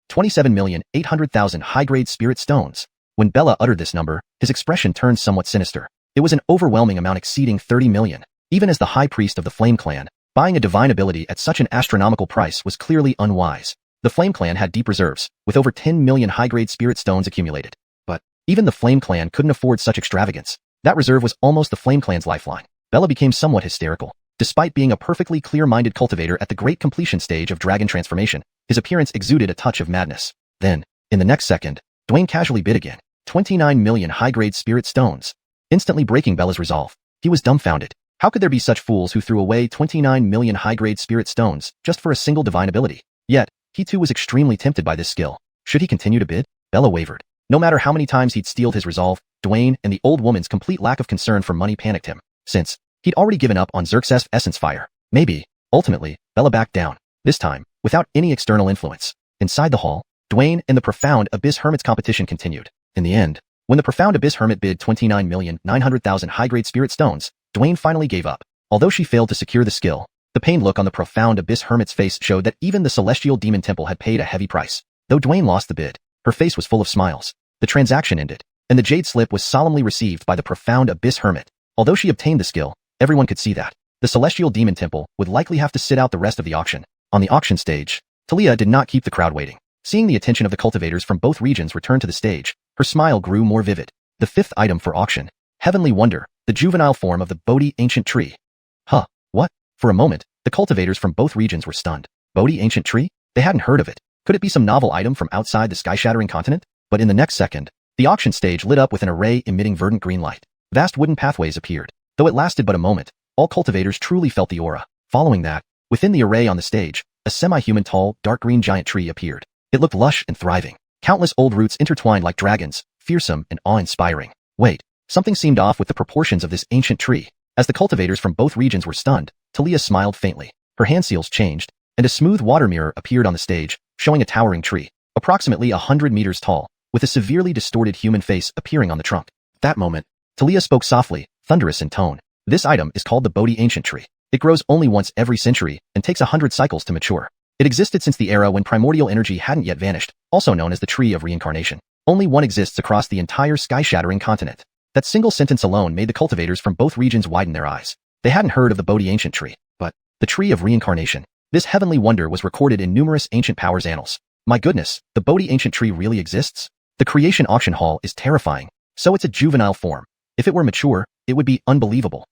S1: 27,800,000 high-grade spirit stones. When Bella uttered this number, his expression turned somewhat sinister. It was an overwhelming amount exceeding 30 million. Even as the high priest of the Flame clan, buying a divine ability at such an astronomical price was clearly unwise. The Flame clan had deep reserves, with over 10 million high-grade spirit stones accumulated. But even the Flame clan couldn't afford such extravagance. That reserve was almost the Flame clan's lifeline. Bella became somewhat hysterical. Despite being a perfectly clear-minded cultivator at the great completion stage of Dragon Transformation, his appearance exuded a touch of madness. Then, in the next second, Dwayne casually bid again. 29 million high-grade spirit stones. Instantly breaking Bella's resolve. He was dumbfounded. How could there be such fools who threw away 29 million high-grade spirit stones just for a single divine ability? Yet, he too was extremely tempted by this skill. Should he continue to bid? Bella wavered. No matter how many times he'd steeled his resolve, Dwayne and the old woman's complete lack of concern for money panicked him. Since he'd already given up on Xerxes' essence fire. Maybe, ultimately, Bella backed down. This time, without any external influence. Inside the hall, Dwayne and the Profound Abyss Hermit's competition continued. In the end, When the Profound Abyss Hermit bid 29,900,000 high-grade spirit stones, Dwayne finally gave up. Although she failed to secure the skill, the pained look on the Profound Abyss Hermit's face showed that even the Celestial Demon Temple had paid a heavy price. Though Dwayne lost the bid, her face was full of smiles. The transaction ended, and the jade slip was solemnly received by the Profound Abyss Hermit. Although she obtained the skill, everyone could see that the Celestial Demon Temple would likely have to sit out the rest of the auction. On the auction stage, Talia did not keep the crowd waiting. Seeing the attention of the cultivators from both regions return to the stage, her smile grew more vivid. The fifth item for auction, Heavenly Wonder, the juvenile form of the Bodhi Ancient Tree. Huh, what? For a moment, the cultivators from both regions were stunned. Bodhi Ancient Tree? They hadn't heard of it. Could it be some novel item from outside the sky-shattering continent? But in the next second, the auction stage lit up with an array emitting verdant green light. Vast wooden pathways appeared. Though it lasted but a moment, all cultivators truly felt the aura. Following that, within the array on the stage, a semi-human tall, dark green giant tree appeared. It looked lush and thriving. Countless old roots intertwined like dragons, fearsome and awe-inspiring. Wait, something seemed off with the proportions of this ancient tree. As the cultivators from both regions were stunned, Talia smiled faintly. Her hand seals changed, and a smooth water mirror appeared on the stage, showing a towering tree, approximately 100 meters tall, with a severely distorted human face appearing on the trunk. At that moment, Talia spoke softly, thunderous in tone. This item is called the Bodhi Ancient Tree. It grows only once every century and takes 100 cycles to mature. It existed since the era when primordial energy hadn't yet vanished, also known as the Tree of Reincarnation. Only one exists across the entire sky-shattering continent. That single sentence alone made the cultivators from both regions widen their eyes. They hadn't heard of the Bodhi Ancient Tree, but the Tree of Reincarnation. This heavenly wonder was recorded in numerous ancient powers annals. My goodness, the Bodhi Ancient Tree really exists? The creation auction hall is terrifying. So it's a juvenile form. If it were mature, it would be unbelievable.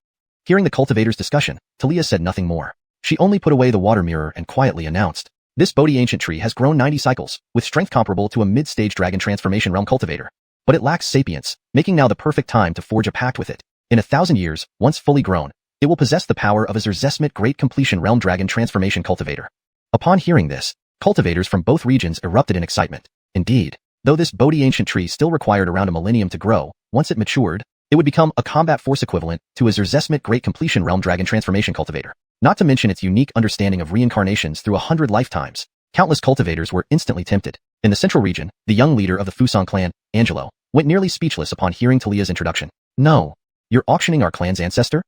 S1: Hearing the cultivators' discussion, Talia said nothing more. She only put away the water mirror and quietly announced, this Bodhi Ancient Tree has grown 90 cycles, with strength comparable to a mid-stage dragon transformation realm cultivator. But it lacks sapience, making now the perfect time to forge a pact with it. In 1,000 years, once fully grown, it will possess the power of a Zerzesmit Great Completion Realm Dragon Transformation Cultivator. Upon hearing this, cultivators from both regions erupted in excitement. Indeed, though this Bodhi Ancient Tree still required around a millennium to grow, once it matured, it would become a combat force equivalent to a Zerzesmit Great Completion Realm Dragon Transformation Cultivator. Not to mention its unique understanding of reincarnations through 100 lifetimes. Countless cultivators were instantly tempted. In the central region, the young leader of the Fusang clan, Angelo, went nearly speechless upon hearing Talia's introduction. No, you're auctioning our clan's ancestor?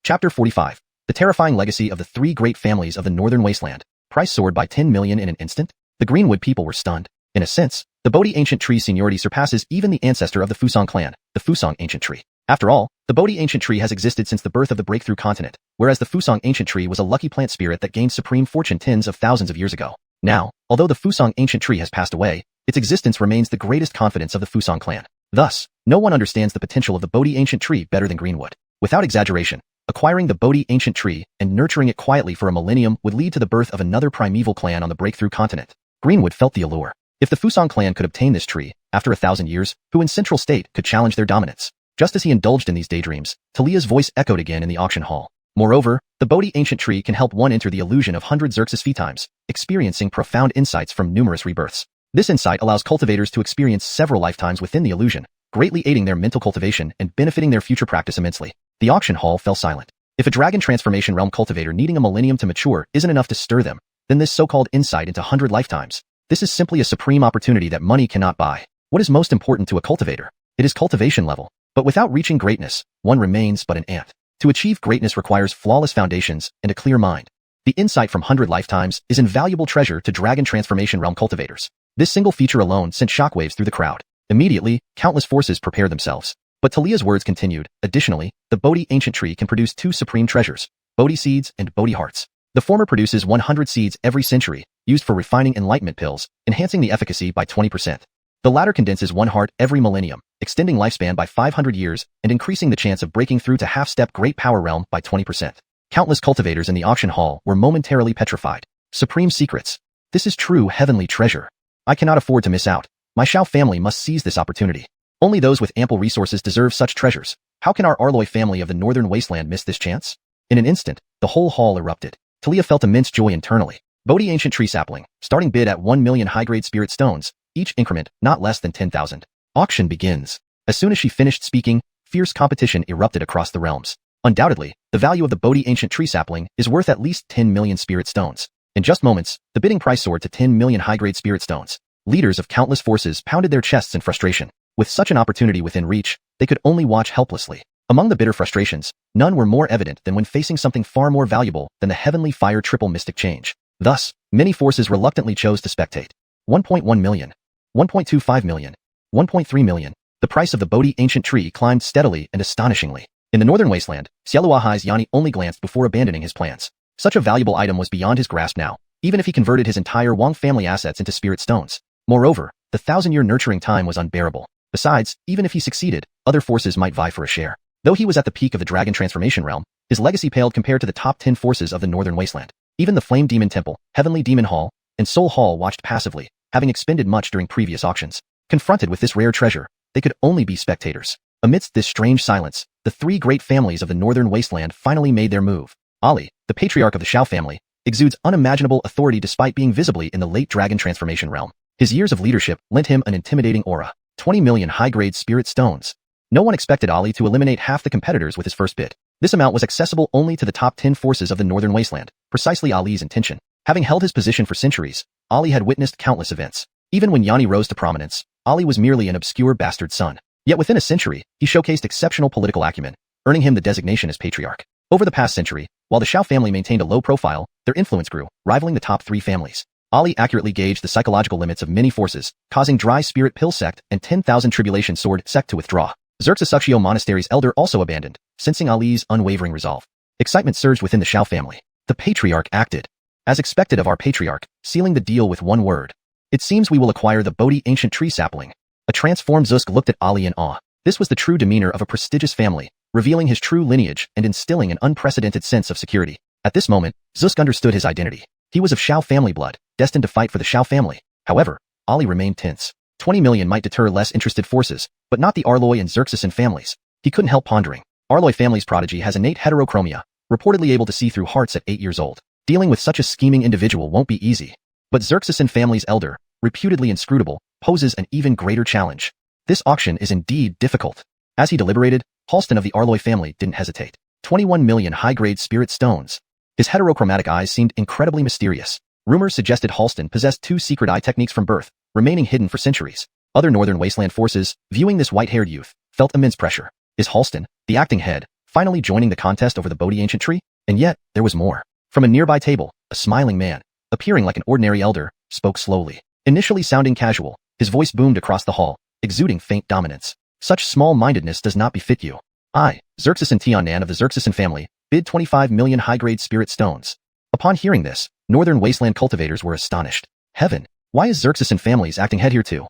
S1: Chapter 45. The terrifying legacy of the three great families of the Northern Wasteland. Price soared by 10 million in an instant? The Greenwood people were stunned. In a sense, the Bodhi Ancient Tree seniority surpasses even the ancestor of the Fusang clan, the Fusang Ancient Tree. After all, the Bodhi Ancient Tree has existed since the birth of the Breakthrough Continent, whereas the Fusang Ancient Tree was a lucky plant spirit that gained supreme fortune tens of thousands of years ago. Now, although the Fusang Ancient Tree has passed away, its existence remains the greatest confidence of the Fusang clan. Thus, no one understands the potential of the Bodhi Ancient Tree better than Greenwood. Without exaggeration, acquiring the Bodhi Ancient Tree and nurturing it quietly for a millennium would lead to the birth of another primeval clan on the Breakthrough Continent. Greenwood felt the allure. If the Fusang clan could obtain this tree, after 1,000 years, who in Central State could challenge their dominance? Just as he indulged in these daydreams, Talia's voice echoed again in the auction hall. Moreover, the Bodhi Ancient Tree can help one enter the illusion of 100 Xerxes fee times, experiencing profound insights from numerous rebirths. This insight allows cultivators to experience several lifetimes within the illusion, greatly aiding their mental cultivation and benefiting their future practice immensely. The auction hall fell silent. If a dragon transformation realm cultivator needing a millennium to mature isn't enough to stir them, then this so-called insight into 100 lifetimes. This is simply a supreme opportunity that money cannot buy. What is most important to a cultivator? It is cultivation level. But without reaching greatness, one remains but an ant. To achieve greatness requires flawless foundations and a clear mind. The insight from 100 lifetimes is invaluable treasure to dragon transformation realm cultivators. This single feature alone sent shockwaves through the crowd. Immediately, countless forces prepared themselves. But Talia's words continued. Additionally, the Bodhi Ancient Tree can produce two supreme treasures, Bodhi Seeds and Bodhi Hearts. The former produces 100 seeds every century, used for refining enlightenment pills, enhancing the efficacy by 20%. The latter condenses one heart every millennium, extending lifespan by 500 years and increasing the chance of breaking through to half-step Great Power Realm by 20%. Countless cultivators in the auction hall were momentarily petrified. Supreme secrets. This is true heavenly treasure. I cannot afford to miss out. My Xiao family must seize this opportunity. Only those with ample resources deserve such treasures. How can our Arloy family of the Northern Wasteland miss this chance? In an instant, the whole hall erupted. Talia felt immense joy internally. Bodhi Ancient Tree Sapling, starting bid at 1 million high-grade spirit stones, each increment not less than 10,000. Auction begins. As soon as she finished speaking, fierce competition erupted across the realms. Undoubtedly, the value of the Bodhi Ancient Tree Sapling is worth at least 10 million spirit stones. In just moments, the bidding price soared to 10 million high-grade spirit stones. Leaders of countless forces pounded their chests in frustration. With such an opportunity within reach, they could only watch helplessly. Among the bitter frustrations, none were more evident than when facing something far more valuable than the heavenly fire triple mystic change. Thus, many forces reluctantly chose to spectate. 1.1 million. 1.25 million. 1.3 million. The price of the Bodhi ancient tree climbed steadily and astonishingly. In the northern wasteland, Xialuahai's Yanni only glanced before abandoning his plans. Such a valuable item was beyond his grasp now, even if he converted his entire Wang family assets into spirit stones. Moreover, the 1,000-year nurturing time was unbearable. Besides, even if he succeeded, other forces might vie for a share. Though he was at the peak of the dragon transformation realm, his legacy paled compared to the top 10 forces of the northern wasteland. Even the Flame Demon Temple, Heavenly Demon Hall, and Soul Hall watched passively, having expended much during previous auctions. Confronted with this rare treasure, they could only be spectators. Amidst this strange silence, the three great families of the northern wasteland finally made their move. Ali, the patriarch of the Xiao family, exudes unimaginable authority despite being visibly in the late dragon transformation realm. His years of leadership lent him an intimidating aura. 20 million high-grade spirit stones. No one expected Ali to eliminate half the competitors with his first bid. This amount was accessible only to the top 10 forces of the northern wasteland, precisely Ali's intention. Having held his position for centuries, Ali had witnessed countless events. Even when Yanni rose to prominence, Ali was merely an obscure bastard son. Yet within a century, he showcased exceptional political acumen, earning him the designation as patriarch. Over the past century, while the Xiao family maintained a low profile, their influence grew, rivaling the top 3 families. Ali accurately gauged the psychological limits of many forces, causing Dry Spirit Pill Sect and 10,000 Tribulation Sword Sect to withdraw. Xuanhuan Monastery's elder also abandoned, sensing Ali's unwavering resolve. Excitement surged within the Xiao family. The patriarch acted. As expected of our patriarch, sealing the deal with one word. It seems we will acquire the Bodhi ancient tree sapling. A transformed Xusk looked at Ali in awe. This was the true demeanor of a prestigious family, revealing his true lineage and instilling an unprecedented sense of security. At this moment, Xusk understood his identity. He was of Xiao family blood, destined to fight for the Xiao family. However, Ali remained tense. 20 million might deter less interested forces, but not the Arloy and Xerxesan families. He couldn't help pondering. Arloy family's prodigy has innate heterochromia, reportedly able to see through hearts at 8 years old. Dealing with such a scheming individual won't be easy. But Xerxesan family's elder, reputedly inscrutable, poses an even greater challenge. This auction is indeed difficult. As he deliberated, Halston of the Arloy family didn't hesitate. 21 million high-grade spirit stones. His heterochromatic eyes seemed incredibly mysterious. Rumors suggested Halston possessed 2 secret eye techniques from birth, remaining hidden for centuries. Other northern wasteland forces, viewing this white-haired youth, felt immense pressure. Is Halston, the acting head, finally joining the contest over the Bodhi ancient tree? And yet, there was more. From a nearby table, a smiling man, appearing like an ordinary elder, spoke slowly. Initially sounding casual, his voice boomed across the hall, exuding faint dominance. Such small-mindedness does not befit you. I, Xerxesan Tianan of the Xerxesan family, bid 25 million high-grade spirit stones. Upon hearing this, northern wasteland cultivators were astonished. Heaven, why is Xerxesan families acting head here too?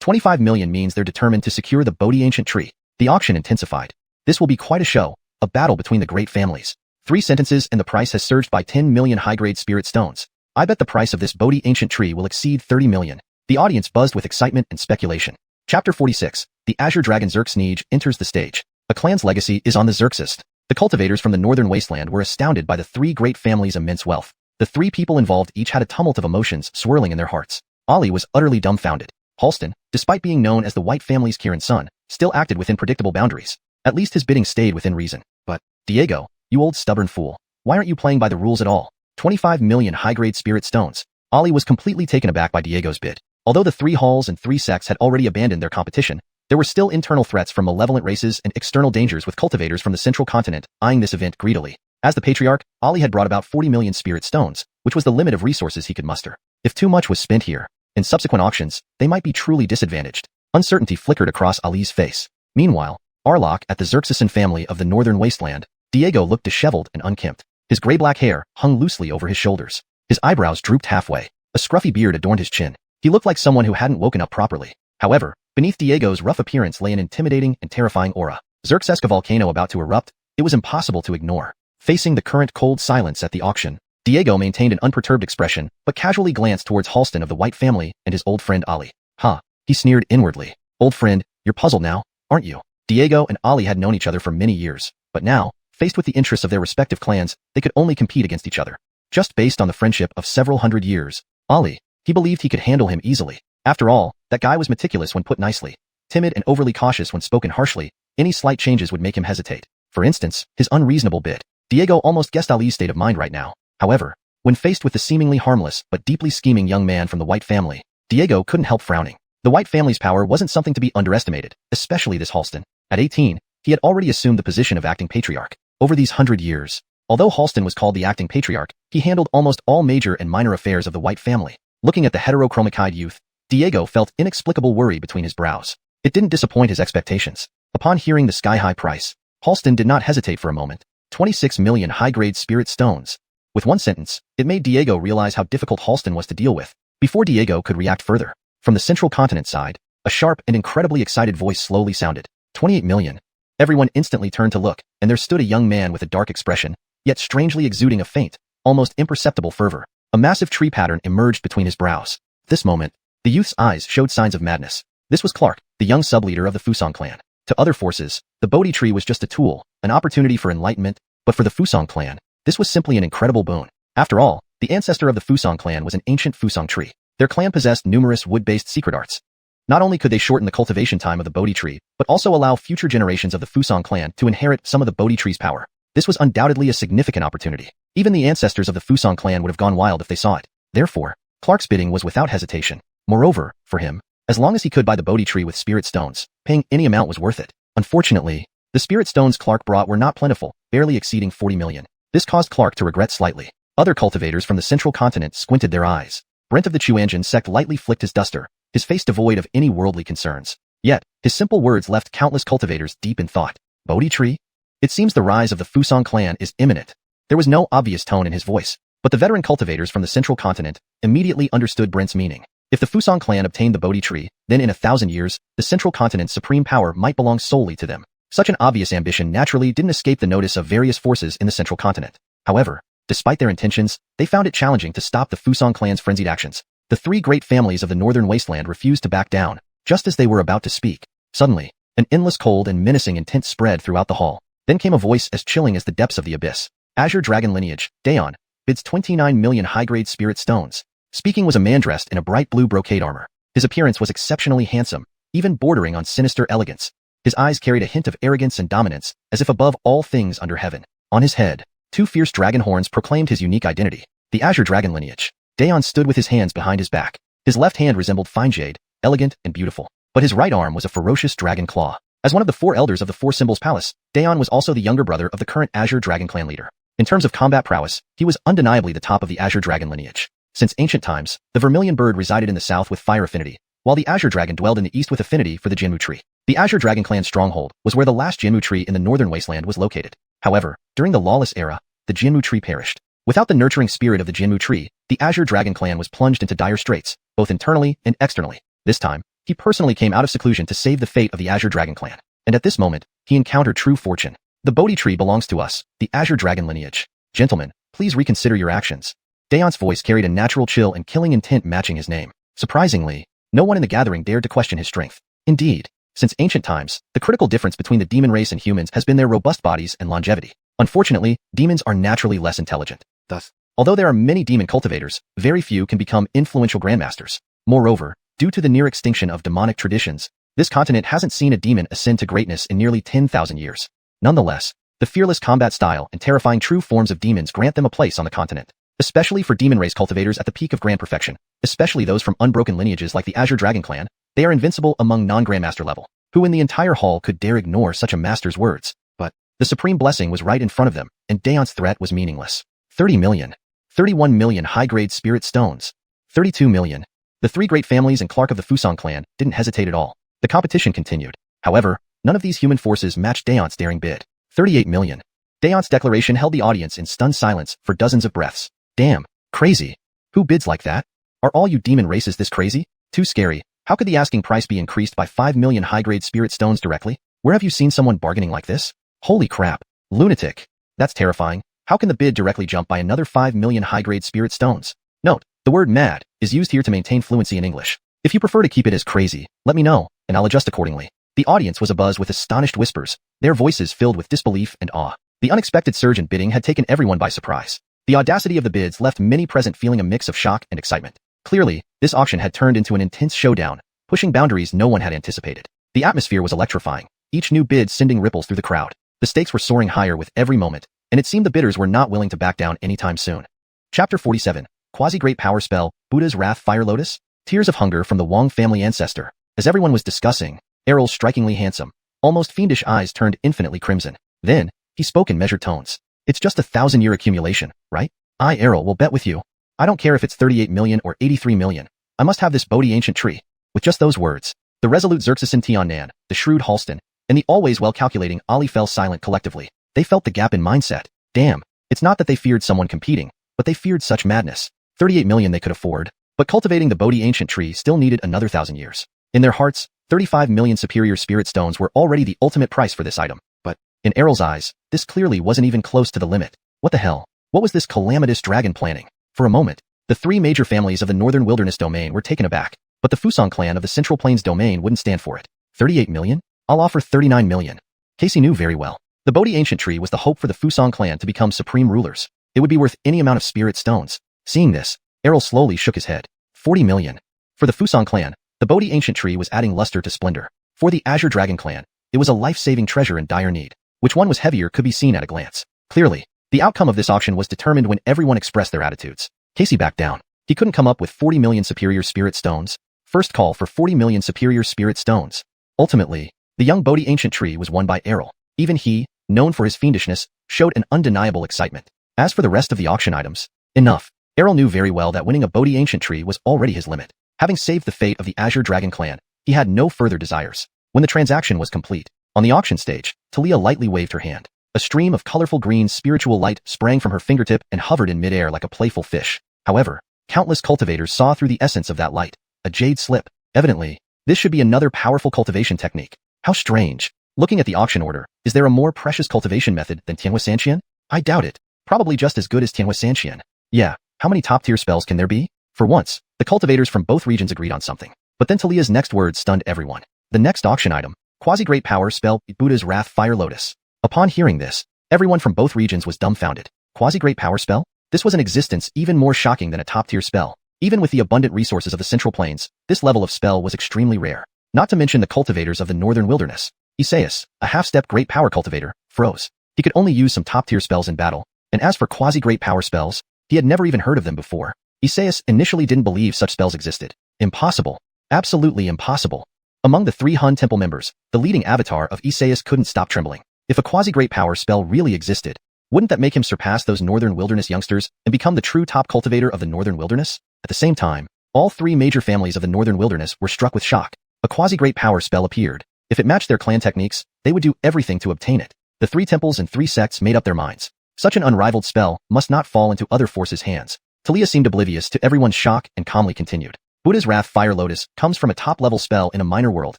S1: 25 million means they're determined to secure the Bodhi ancient tree. The auction intensified. This will be quite a show, a battle between the great families. 3 sentences and the price has surged by 10 million high-grade spirit stones. I bet the price of this Bodhi ancient tree will exceed 30 million. The audience buzzed with excitement and speculation. Chapter 46. The Azure Dragon Xerxneej enters the stage. A clan's legacy is on the Xerxest. The cultivators from the northern wasteland were astounded by the 3 great families' immense wealth. The 3 people involved each had a tumult of emotions swirling in their hearts. Ali was utterly dumbfounded. Halston, despite being known as the White family's Kirin son, still acted within predictable boundaries. At least his bidding stayed within reason. But, Diego, you old stubborn fool, why aren't you playing by the rules at all? 25 million high-grade spirit stones. Ali was completely taken aback by Diego's bid. Although the 3 halls and 3 sects had already abandoned their competition, there were still internal threats from malevolent races and external dangers with cultivators from the central continent eyeing this event greedily. As the patriarch, Ali had brought about 40 million spirit stones, which was the limit of resources he could muster. If too much was spent here, in subsequent auctions, they might be truly disadvantaged. Uncertainty flickered across Ali's face. Meanwhile, Arlok at the Xerxesan family of the northern wasteland, Diego looked disheveled and unkempt. His gray-black hair hung loosely over his shoulders. His eyebrows drooped halfway. A scruffy beard adorned his chin. He looked like someone who hadn't woken up properly. However, beneath Diego's rough appearance lay an intimidating and terrifying aura. Xerxeska volcano about to erupt, it was impossible to ignore. Facing the current cold silence at the auction, Diego maintained an unperturbed expression, but casually glanced towards Halston of the White family and his old friend Ali. Ha! He sneered inwardly. Old friend, you're puzzled now, aren't you? Diego and Ali had known each other for many years, but now, faced with the interests of their respective clans, they could only compete against each other. Just based on the friendship of several hundred years, Ali, he believed he could handle him easily. After all, that guy was meticulous when put nicely, timid and overly cautious when spoken harshly. Any slight changes would make him hesitate. For instance, his unreasonable bid. Diego almost guessed Ali's state of mind right now. However, when faced with the seemingly harmless but deeply scheming young man from the White family, Diego couldn't help frowning. The White family's power wasn't something to be underestimated, especially this Halston. At 18, he had already assumed the position of acting patriarch. Over these 100 years, although Halston was called the acting patriarch, he handled almost all major and minor affairs of the White family. Looking at the heterochromic-eyed youth, Diego felt inexplicable worry between his brows. It didn't disappoint his expectations. Upon hearing the sky-high price, Halston did not hesitate for a moment. 26 million high-grade spirit stones. With one sentence, it made Diego realize how difficult Halston was to deal with. Before Diego could react further, from the central continent side, a sharp and incredibly excited voice slowly sounded. 28 million. Everyone instantly turned to look, and there stood a young man with a dark expression, yet strangely exuding a faint, almost imperceptible fervor. A massive tree pattern emerged between his brows. At this moment, the youth's eyes showed signs of madness. This was Clark, the young sub-leader of the Fusang clan. To other forces, the Bodhi tree was just a tool, an opportunity for enlightenment, but for the Fusang clan, this was simply an incredible boon. After all, the ancestor of the Fusang clan was an ancient Fusang tree. Their clan possessed numerous wood-based secret arts. Not only could they shorten the cultivation time of the Bodhi tree, but also allow future generations of the Fusang clan to inherit some of the Bodhi tree's power. This was undoubtedly a significant opportunity. Even the ancestors of the Fusang clan would have gone wild if they saw it. Therefore, Clark's bidding was without hesitation. Moreover, for him, as long as he could buy the Bodhi tree with spirit stones, paying any amount was worth it. Unfortunately, the spirit stones Clark brought were not plentiful, barely exceeding 40 million. This caused Clark to regret slightly. Other cultivators from the central continent squinted their eyes. Brent of the Xuanhuan sect lightly flicked his duster, his face devoid of any worldly concerns. Yet, his simple words left countless cultivators deep in thought. Bodhi tree? It seems the rise of the Fusang clan is imminent. There was no obvious tone in his voice, but the veteran cultivators from the central continent immediately understood Brent's meaning. If the Fusang clan obtained the Bodhi tree, then in 1,000 years, the central continent's supreme power might belong solely to them. Such an obvious ambition naturally didn't escape the notice of various forces in the central continent. However, despite their intentions, they found it challenging to stop the Fusang clan's frenzied actions. The three great families of the northern wasteland refused to back down. Just as they were about to speak, suddenly, an endless cold and menacing intent spread throughout the hall. Then came a voice as chilling as the depths of the abyss. Azure Dragon Lineage, Daeon, bids 29 million high-grade spirit stones. Speaking was a man dressed in a bright blue brocade armor. His appearance was exceptionally handsome, even bordering on sinister elegance. His eyes carried a hint of arrogance and dominance, as if above all things under heaven. On his head, two fierce dragon horns proclaimed his unique identity. The Azure Dragon Lineage. Daeon stood with his hands behind his back. His left hand resembled fine jade, elegant and beautiful, but his right arm was a ferocious dragon claw. As one of the four elders of the Four Symbols Palace, Daeon was also the younger brother of the current Azure Dragon clan leader. In terms of combat prowess, he was undeniably the top of the Azure Dragon lineage. Since ancient times, the Vermilion Bird resided in the south with fire affinity, while the Azure Dragon dwelled in the east with affinity for the Jianmu tree. The Azure Dragon clan's stronghold was where the last Jianmu tree in the northern wasteland was located. However, during the lawless era, the Jianmu tree perished. Without the nurturing spirit of the Jianmu tree, the Azure Dragon clan was plunged into dire straits, both internally and externally. This time, he personally came out of seclusion to save the fate of the Azure Dragon clan. And at this moment, he encountered true fortune. The Bodhi tree belongs to us, the Azure Dragon lineage. Gentlemen, please reconsider your actions. Daeon's voice carried a natural chill and killing intent matching his name. Surprisingly, no one in the gathering dared to question his strength. Indeed, since ancient times, the critical difference between the demon race and humans has been their robust bodies and longevity. Unfortunately, demons are naturally less intelligent. Thus, although there are many demon cultivators, very few can become influential grandmasters. Moreover, due to the near extinction of demonic traditions, this continent hasn't seen a demon ascend to greatness in nearly 10,000 years. Nonetheless, the fearless combat style and terrifying true forms of demons grant them a place on the continent. Especially for demon race cultivators at the peak of grand perfection, especially those from unbroken lineages like the Azure Dragon clan, they are invincible among non-grandmaster level. Who in the entire hall could dare ignore such a master's words? But the supreme blessing was right in front of them, and Daeon's threat was meaningless. 30 million. 31 million high-grade spirit stones. 32 million. The three great families and Clark of the Fusang clan didn't hesitate at all. The competition continued. However, none of these human forces matched Daeon's daring bid. 38 million. Daeon's declaration held the audience in stunned silence for dozens of breaths. Damn, crazy. Who bids like that? Are all you demon races this crazy? Too scary. How could the asking price be increased by 5 million high-grade spirit stones directly? Where have you seen someone bargaining like this? Holy crap. Lunatic. That's terrifying. How can the bid directly jump by another 5 million high-grade spirit stones? Note, the word mad is used here to maintain fluency in English. If you prefer to keep it as crazy, let me know, and I'll adjust accordingly. The audience was abuzz with astonished whispers, their voices filled with disbelief and awe. The unexpected surge in bidding had taken everyone by surprise. The audacity of the bids left many present feeling a mix of shock and excitement. Clearly, this auction had turned into an intense showdown, pushing boundaries no one had anticipated. The atmosphere was electrifying, each new bid sending ripples through the crowd. The stakes were soaring higher with every moment, and it seemed the bidders were not willing to back down anytime soon. Chapter 47, Quasi-Great Power Spell, Buddha's Wrath Fire Lotus? Tears of hunger from the Wang family ancestor. As everyone was discussing, Errol's strikingly handsome, almost fiendish eyes turned infinitely crimson. Then, he spoke in measured tones. It's just a 1,000-year accumulation, right? I, Errol, will bet with you. I don't care if it's 38 million or 83 million. I must have this Bodhi ancient tree. With just those words, the resolute Xerxesin Tiannan, the shrewd Halston, and the always well-calculating Ali fell silent collectively. They felt the gap in mindset. Damn, it's not that they feared someone competing, but they feared such madness. 38 million they could afford, but cultivating the Bodhi ancient tree still needed another 1,000 years. In their hearts, 35 million superior spirit stones were already the ultimate price for this item. But, in Errol's eyes, this clearly wasn't even close to the limit. What the hell? What was this calamitous dragon planning? For a moment, the three major families of the Northern Wilderness domain were taken aback, but the Fusang clan of the Central Plains domain wouldn't stand for it. 38 million? I'll offer 39 million. Casey knew very well. The Bodhi ancient tree was the hope for the Fusang clan to become supreme rulers. It would be worth any amount of spirit stones. Seeing this, Errol slowly shook his head. 40 million. For the Fusang clan, the Bodhi ancient tree was adding luster to splendor. For the Azure Dragon clan, it was a life-saving treasure in dire need. Which one was heavier could be seen at a glance. Clearly, the outcome of this auction was determined when everyone expressed their attitudes. Casey backed down. He couldn't come up with 40 million superior spirit stones. First call for 40 million superior spirit stones. Ultimately, the young Bodhi ancient tree was won by Errol. Even he, known for his fiendishness, showed an undeniable excitement. As for the rest of the auction items, enough. Errol knew very well that winning a Bodhi ancient tree was already his limit. Having saved the fate of the Azure Dragon clan, he had no further desires. When the transaction was complete, on the auction stage, Talia lightly waved her hand. A stream of colorful green spiritual light sprang from her fingertip and hovered in midair like a playful fish. However, countless cultivators saw through the essence of that light. A jade slip. Evidently, this should be another powerful cultivation technique. How strange. Looking at the auction order, is there a more precious cultivation method than Tianhua Sanxian? I doubt it. Probably just as good as Tianhua Sanxian. Yeah, how many top-tier spells can there be? For once, the cultivators from both regions agreed on something. But then Talia's next words stunned everyone. The next auction item, quasi-great power spell, Buddha's Wrath Fire Lotus. Upon hearing this, everyone from both regions was dumbfounded. Quasi-great power spell? This was an existence even more shocking than a top-tier spell. Even with the abundant resources of the Central Plains, this level of spell was extremely rare. Not to mention the cultivators of the Northern Wilderness. Isaias, a half-step great power cultivator, froze. He could only use some top-tier spells in battle, and as for quasi-great power spells, he had never even heard of them before. Isaias initially didn't believe such spells existed. Impossible. Absolutely impossible. Among the 3 Hun Temple members, the leading avatar of Isaias couldn't stop trembling. If a quasi-great power spell really existed, wouldn't that make him surpass those Northern Wilderness youngsters and become the true top cultivator of the Northern Wilderness? At the same time, all 3 major families of the Northern Wilderness were struck with shock. A quasi-great power spell appeared. If it matched their clan techniques, they would do everything to obtain it. The 3 temples and 3 sects made up their minds. Such an unrivaled spell must not fall into other forces' hands. Talia seemed oblivious to everyone's shock and calmly continued. Buddha's Wrath Fire Lotus comes from a top-level spell in a minor world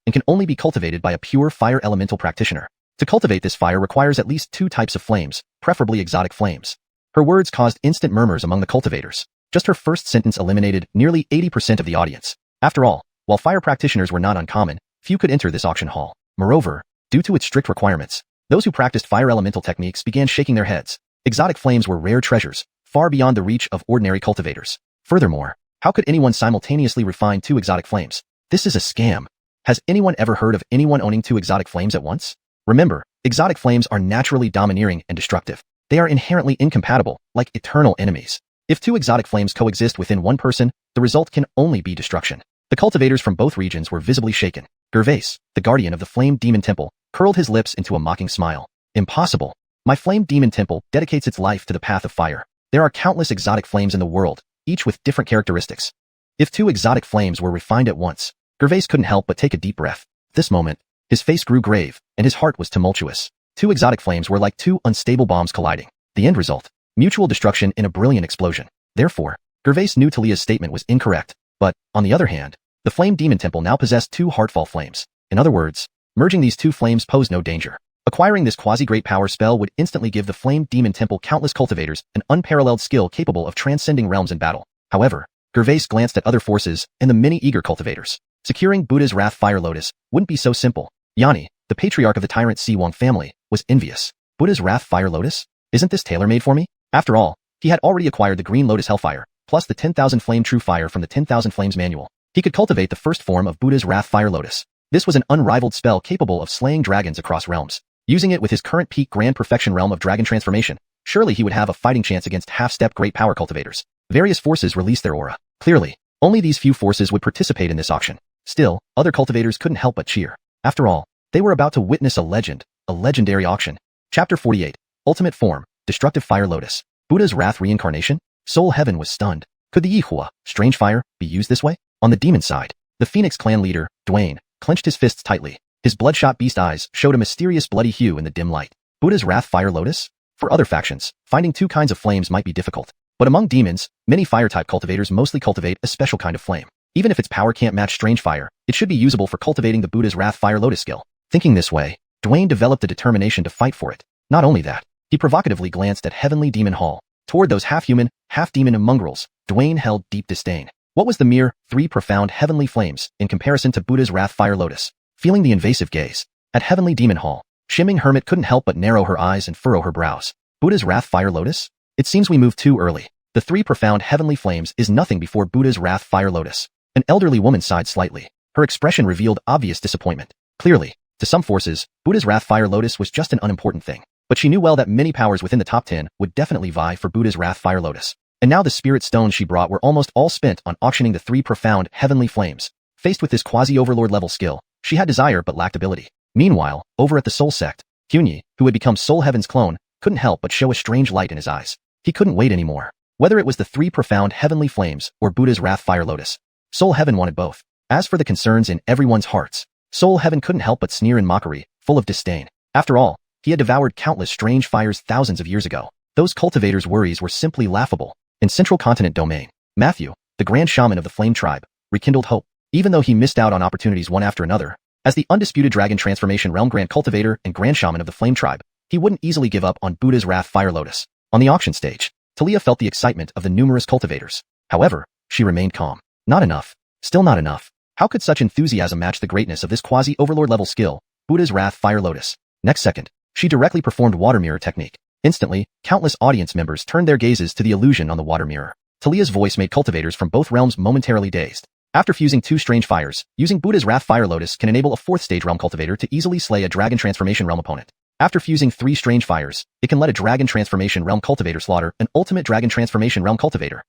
S1: and can only be cultivated by a pure fire elemental practitioner. To cultivate this fire requires at least 2 types of flames, preferably exotic flames. Her words caused instant murmurs among the cultivators. Just her first sentence eliminated nearly 80% of the audience. After all, while fire practitioners were not uncommon, few could enter this auction hall. Moreover, due to its strict requirements, those who practiced fire elemental techniques began shaking their heads. Exotic flames were rare treasures, far beyond the reach of ordinary cultivators. Furthermore, how could anyone simultaneously refine 2 exotic flames? This is a scam. Has anyone ever heard of anyone owning 2 exotic flames at once? Remember, exotic flames are naturally domineering and destructive. They are inherently incompatible, like eternal enemies. If 2 exotic flames coexist within one person, the result can only be destruction. The cultivators from both regions were visibly shaken. Gervais, the guardian of the Flame Demon Temple, curled his lips into a mocking smile. Impossible. My Flame Demon Temple dedicates its life to the path of fire. There are countless exotic flames in the world, each with different characteristics. If 2 exotic flames were refined at once, Gervais couldn't help but take a deep breath. At this moment, his face grew grave, and his heart was tumultuous. 2 exotic flames were like 2 unstable bombs colliding. The end result, mutual destruction in a brilliant explosion. Therefore, Gervais knew Talia's statement was incorrect, but, on the other hand, the Flame Demon Temple now possessed 2 Heartfall flames. In other words, merging these 2 flames posed no danger. Acquiring this quasi-great power spell would instantly give the Flame Demon Temple countless cultivators an unparalleled skill capable of transcending realms in battle. However, Gervais glanced at other forces and the many eager cultivators. Securing Buddha's Wrath Fire Lotus wouldn't be so simple. Yanni, the patriarch of the tyrant Siwang family, was envious. Buddha's Wrath Fire Lotus? Isn't this tailor-made for me? After all, he had already acquired the Green Lotus Hellfire, plus the 10,000 Flame True Fire from the 10,000 Flames manual. He could cultivate the first form of Buddha's Wrath Fire Lotus. This was an unrivaled spell capable of slaying dragons across realms. Using it with his current peak Grand Perfection realm of Dragon Transformation, surely he would have a fighting chance against half-step great power cultivators. Various forces released their aura. Clearly, Only these few forces would participate in this auction. Still, other cultivators couldn't help but cheer. After all, they were about to witness a legendary auction. Chapter 48. Ultimate Form, Destructive Fire Lotus. Buddha's Wrath Reincarnation? Soul Heaven was stunned. Could the Yihua, strange fire, be used this way? On the demon side, the Phoenix clan leader, Dwayne, clenched his fists tightly. His bloodshot beast eyes showed a mysterious bloody hue in the dim light. Buddha's Wrath Fire Lotus? For other factions, finding two kinds of flames might be difficult. But among demons, many fire-type cultivators mostly cultivate a special kind of flame. Even if its power can't match strange fire, it should be usable for cultivating the Buddha's Wrath Fire Lotus skill. Thinking this way, Dwayne developed a determination to fight for it. Not only that, he provocatively glanced at Heavenly Demon Hall. Toward those half-human, half-demon mongrels, Dwayne held deep disdain. What was the mere 3 profound heavenly flames in comparison to Buddha's Wrath Fire Lotus? Feeling the invasive gaze at Heavenly Demon Hall, Shimming Hermit couldn't help but narrow her eyes and furrow her brows. Buddha's Wrath Fire Lotus? It seems we moved too early. The 3 profound heavenly flames is nothing before Buddha's Wrath Fire Lotus. An elderly woman sighed slightly. Her expression revealed obvious disappointment. Clearly, to some forces, Buddha's Wrath Fire Lotus was just an unimportant thing. But she knew well that many powers within the top 10 would definitely vie for Buddha's Wrath Fire Lotus. And now the spirit stones she brought were almost all spent on auctioning the 3 profound heavenly flames. Faced with this quasi-overlord level skill, she had desire but lacked ability. Meanwhile, over at the Soul Sect, Kyunyi, who had become Soul Heaven's clone, couldn't help but show a strange light in his eyes. He couldn't wait anymore. Whether it was the 3 profound heavenly flames or Buddha's Wrath Fire Lotus, Soul Heaven wanted both. As for the concerns in everyone's hearts, Soul Heaven couldn't help but sneer in mockery, full of disdain. After all, he had devoured countless strange fires thousands of years ago. Those cultivators' worries were simply laughable. In Central Continent Domain, Matthew, the Grand Shaman of the Flame Tribe, rekindled hope. Even though he missed out on opportunities one after another, as the undisputed Dragon Transformation Realm Grand Cultivator and Grand Shaman of the Flame Tribe, he wouldn't easily give up on Buddha's Wrath Fire Lotus. On the auction stage, Talia felt the excitement of the numerous cultivators. However, she remained calm. Not enough. Still not enough. How could such enthusiasm match the greatness of this quasi-overlord level skill, Buddha's Wrath Fire Lotus? Next second, she directly performed water mirror technique. Instantly, countless audience members turned their gazes to the illusion on the water mirror. Talia's voice made cultivators from both realms momentarily dazed. After fusing 2 strange fires, using Buddha's Wrath Fire Lotus can enable a 4th stage realm cultivator to easily slay a Dragon Transformation Realm opponent. After fusing 3 strange fires, it can let a Dragon Transformation Realm cultivator slaughter an ultimate Dragon Transformation Realm cultivator.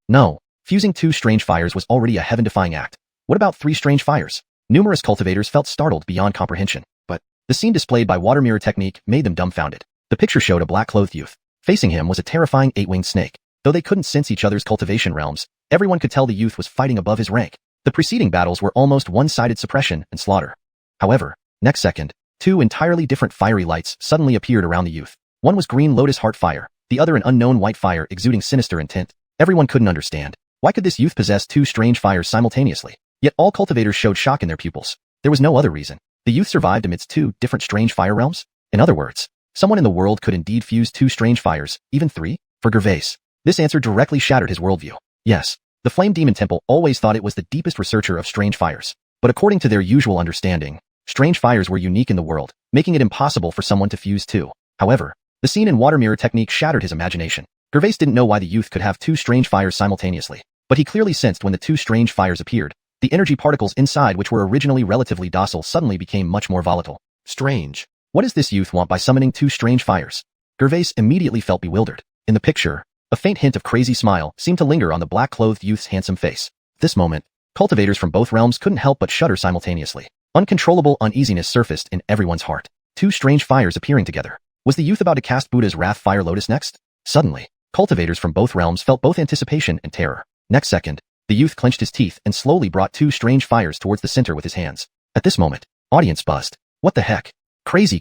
S1: No. Fusing 2 strange fires was already a heaven-defying act. What about 3 strange fires? Numerous cultivators felt startled beyond comprehension, but the scene displayed by water mirror technique made them dumbfounded. The picture showed a black-clothed youth. Facing him was a terrifying 8-winged snake. Though they couldn't sense each other's cultivation realms, everyone could tell the youth was fighting above his rank. The preceding battles were almost one-sided suppression and slaughter. However, next second, 2 entirely different fiery lights suddenly appeared around the youth. One was green lotus heart fire, the other an unknown white fire exuding sinister intent. Everyone couldn't understand. Why could this youth possess 2 strange fires simultaneously? Yet all cultivators showed shock in their pupils. There was no other reason. The youth survived amidst 2 different strange fire realms? In other words, someone in the world could indeed fuse 2 strange fires, even 3? For Gervais, this answer directly shattered his worldview. Yes, the Flame Demon Temple always thought it was the deepest researcher of strange fires. But according to their usual understanding, strange fires were unique in the world, making it impossible for someone to fuse 2. However, the scene in water mirror technique shattered his imagination. Gervais didn't know why the youth could have 2 strange fires simultaneously, but he clearly sensed when the 2 strange fires appeared, the energy particles inside which were originally relatively docile suddenly became much more volatile. Strange. What does this youth want by summoning 2 strange fires? Gervais immediately felt bewildered. In the picture, a faint hint of crazy smile seemed to linger on the black-clothed youth's handsome face. At this moment, cultivators from both realms couldn't help but shudder simultaneously. Uncontrollable uneasiness surfaced in everyone's heart. 2 strange fires appearing together. Was the youth about to cast Buddha's Wrath Fire Lotus next? Suddenly, cultivators from both realms felt both anticipation and terror. Next second, the youth clenched his teeth and slowly brought 2 strange fires towards the center with his hands. At this moment, audience buzzed. What the heck? Crazy.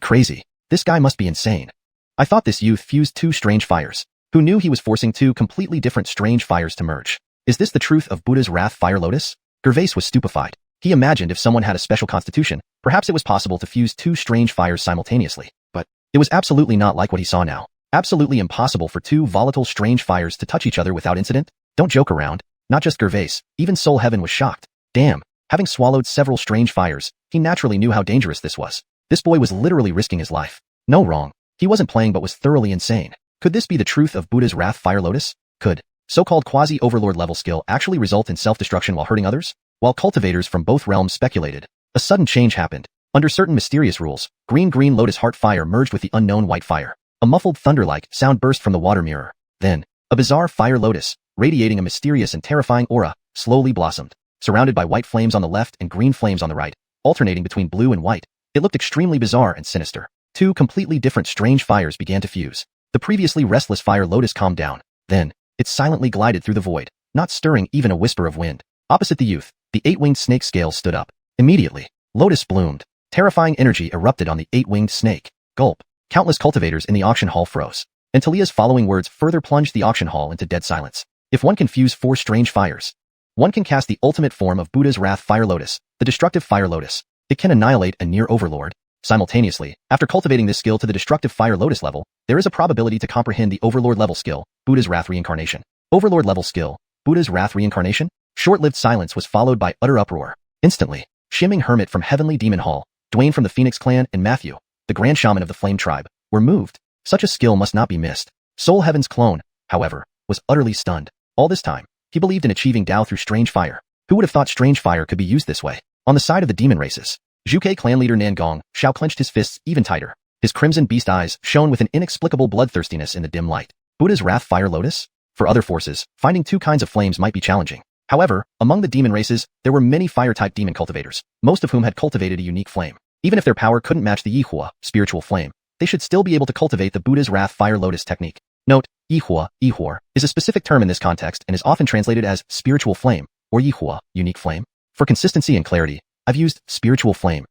S1: This guy must be insane. I thought this youth fused 2 strange fires. Who knew he was forcing 2 completely different strange fires to merge? Is this the truth of Buddha's Wrath Fire Lotus? Gervais was stupefied. He imagined if someone had a special constitution, perhaps it was possible to fuse 2 strange fires simultaneously. But it was absolutely not like what he saw now. Absolutely impossible for 2 volatile strange fires to touch each other without incident. Don't joke around. Not just Gervais, even Soul Heaven was shocked. Damn, having swallowed several strange fires, he naturally knew how dangerous this was. This boy was literally risking his life. No wrong. He wasn't playing but was thoroughly insane. Could this be the truth of Buddha's Wrath Fire Lotus? Could so-called quasi-overlord level skill actually result in self-destruction while hurting others? While cultivators from both realms speculated, a sudden change happened. Under certain mysterious rules, green lotus heart fire merged with the unknown white fire. A muffled thunder-like sound burst from the water mirror. Then, a bizarre fire lotus, radiating a mysterious and terrifying aura, slowly blossomed, surrounded by white flames on the left and green flames on the right, alternating between blue and white. It looked extremely bizarre and sinister. Two completely different strange fires began to fuse. The previously restless fire lotus calmed down. Then, it silently glided through the void, not stirring even a whisper of wind. Opposite the youth, the eight-winged snake scales stood up. Immediately, lotus bloomed. Terrifying energy erupted on the eight-winged snake. Gulp. Countless cultivators in the auction hall froze. And Talia's following words further plunged the auction hall into dead silence. If one can fuse 4 strange fires, one can cast the ultimate form of Buddha's Wrath Fire Lotus, the destructive Fire Lotus. It can annihilate a near overlord. Simultaneously, after cultivating this skill to the destructive Fire Lotus level, there is a probability to comprehend the Overlord level skill, Buddha's Wrath Reincarnation. Overlord level skill, Buddha's Wrath Reincarnation? Short-lived silence was followed by utter uproar. Instantly, Shimming Hermit from Heavenly Demon Hall, Dwayne from the Phoenix Clan, and Matthew, the Grand Shaman of the Flame Tribe, were moved. Such a skill must not be missed. Soul Heaven's clone, however, was utterly stunned. All this time, he believed in achieving Dao through strange fire. Who would have thought strange fire could be used this way? On the side of the demon races, Zhuge clan leader Nidhogg Xiao clenched his fists even tighter. His crimson beast eyes shone with an inexplicable bloodthirstiness in the dim light. Buddha's Wrath Fire Lotus? For other forces, finding 2 kinds of flames might be challenging. However, among the demon races, there were many fire-type demon cultivators, most of whom had cultivated a unique flame. Even if their power couldn't match the Yihua, spiritual flame, they should still be able to cultivate the Buddha's Wrath Fire Lotus technique. Note, Yihua, is a specific term in this context and is often translated as spiritual flame, or Yihua, unique flame. For consistency and clarity, I've used spiritual flame.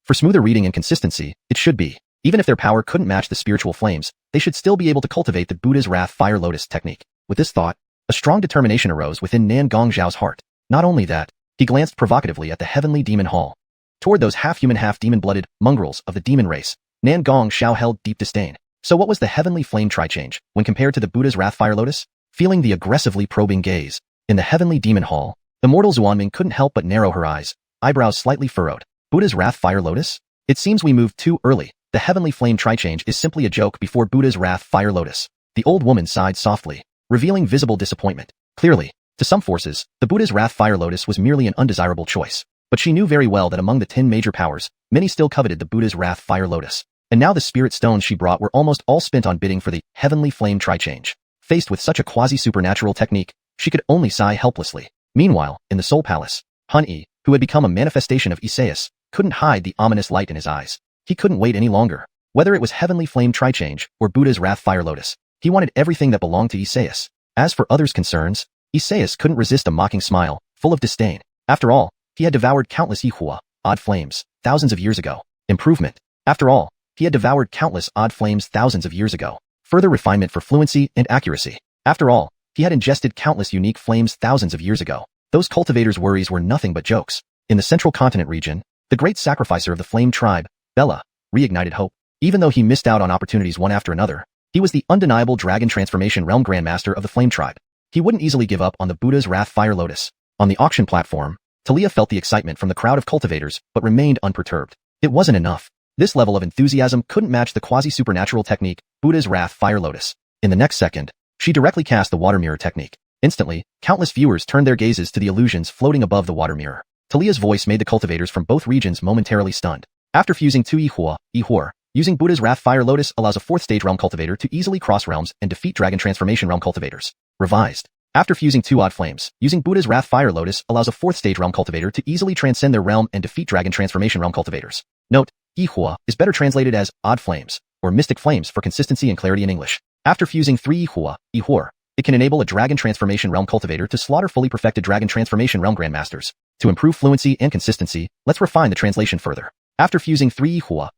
S1: For smoother reading and consistency, it should be. Even if their power couldn't match the spiritual flames, they should still be able to cultivate the Buddha's Wrath Fire Lotus technique. With this thought, a strong determination arose within Nidhogg Xiao's heart. Not only that, he glanced provocatively at the Heavenly Demon Hall. Toward those half-human half-demon-blooded mongrels of the demon race, Nidhogg Xiao held deep disdain. So what was the Heavenly Flame Tri-Change when compared to the Buddha's Wrath Fire Lotus? Feeling the aggressively probing gaze in the Heavenly Demon Hall, immortal Xuanming couldn't help but narrow her eyes, eyebrows slightly furrowed. Buddha's Wrath Fire Lotus? It seems we moved too early. The Heavenly Flame Tri-Change is simply a joke before Buddha's Wrath Fire Lotus. The old woman sighed softly, revealing visible disappointment. Clearly, to some forces, the Buddha's Wrath Fire Lotus was merely an undesirable choice. But she knew very well that among the 10 major powers, many still coveted the Buddha's Wrath Fire Lotus. And now the spirit stones she brought were almost all spent on bidding for the Heavenly Flame Tri-Change. Faced with such a quasi-supernatural technique, she could only sigh helplessly. Meanwhile, in the Soul Palace, Han Yi, who had become a manifestation of Isekai, couldn't hide the ominous light in his eyes. He couldn't wait any longer. Whether it was Heavenly Flame Tri-Change or Buddha's Wrath Fire Lotus, he wanted everything that belonged to Isekai. As for others' concerns, Isekai couldn't resist a mocking smile, full of disdain. After all, he had devoured countless Yihua, odd flames, thousands of years ago. Improvement. After all, he had devoured countless odd flames thousands of years ago. Further refinement for fluency and accuracy. After all, he had ingested countless unique flames thousands of years ago. Those cultivators' worries were nothing but jokes. In the Central Continent region, the great sacrificer of the Flame Tribe, Bella, reignited hope. Even though he missed out on opportunities one after another, he was the undeniable Dragon Transformation Realm Grandmaster of the Flame Tribe. He wouldn't easily give up on the Buddha's Wrath Fire Lotus. On the auction platform, Talia felt the excitement from the crowd of cultivators but remained unperturbed. It wasn't enough. This level of enthusiasm couldn't match the quasi-supernatural technique, Buddha's Wrath Fire Lotus. In the next second, she directly cast the water mirror technique. Instantly, countless viewers turned their gazes to the illusions floating above the water mirror. Talia's voice made the cultivators from both regions momentarily stunned. After fusing 2 Yihua, using Buddha's Wrath Fire Lotus allows a 4th stage realm cultivator to easily cross realms and defeat Dragon Transformation Realm cultivators. Revised. After fusing 2 odd flames, using Buddha's Wrath Fire Lotus allows a 4th stage realm cultivator to easily transcend their realm and defeat Dragon Transformation Realm cultivators. Note, Yihua is better translated as odd flames, or mystic flames for consistency and clarity in English. After fusing 3 Yihua, it can enable a Dragon Transformation Realm cultivator to slaughter fully perfected Dragon Transformation Realm Grandmasters. To improve fluency and consistency, let's refine the translation further. After fusing 3 Yihua,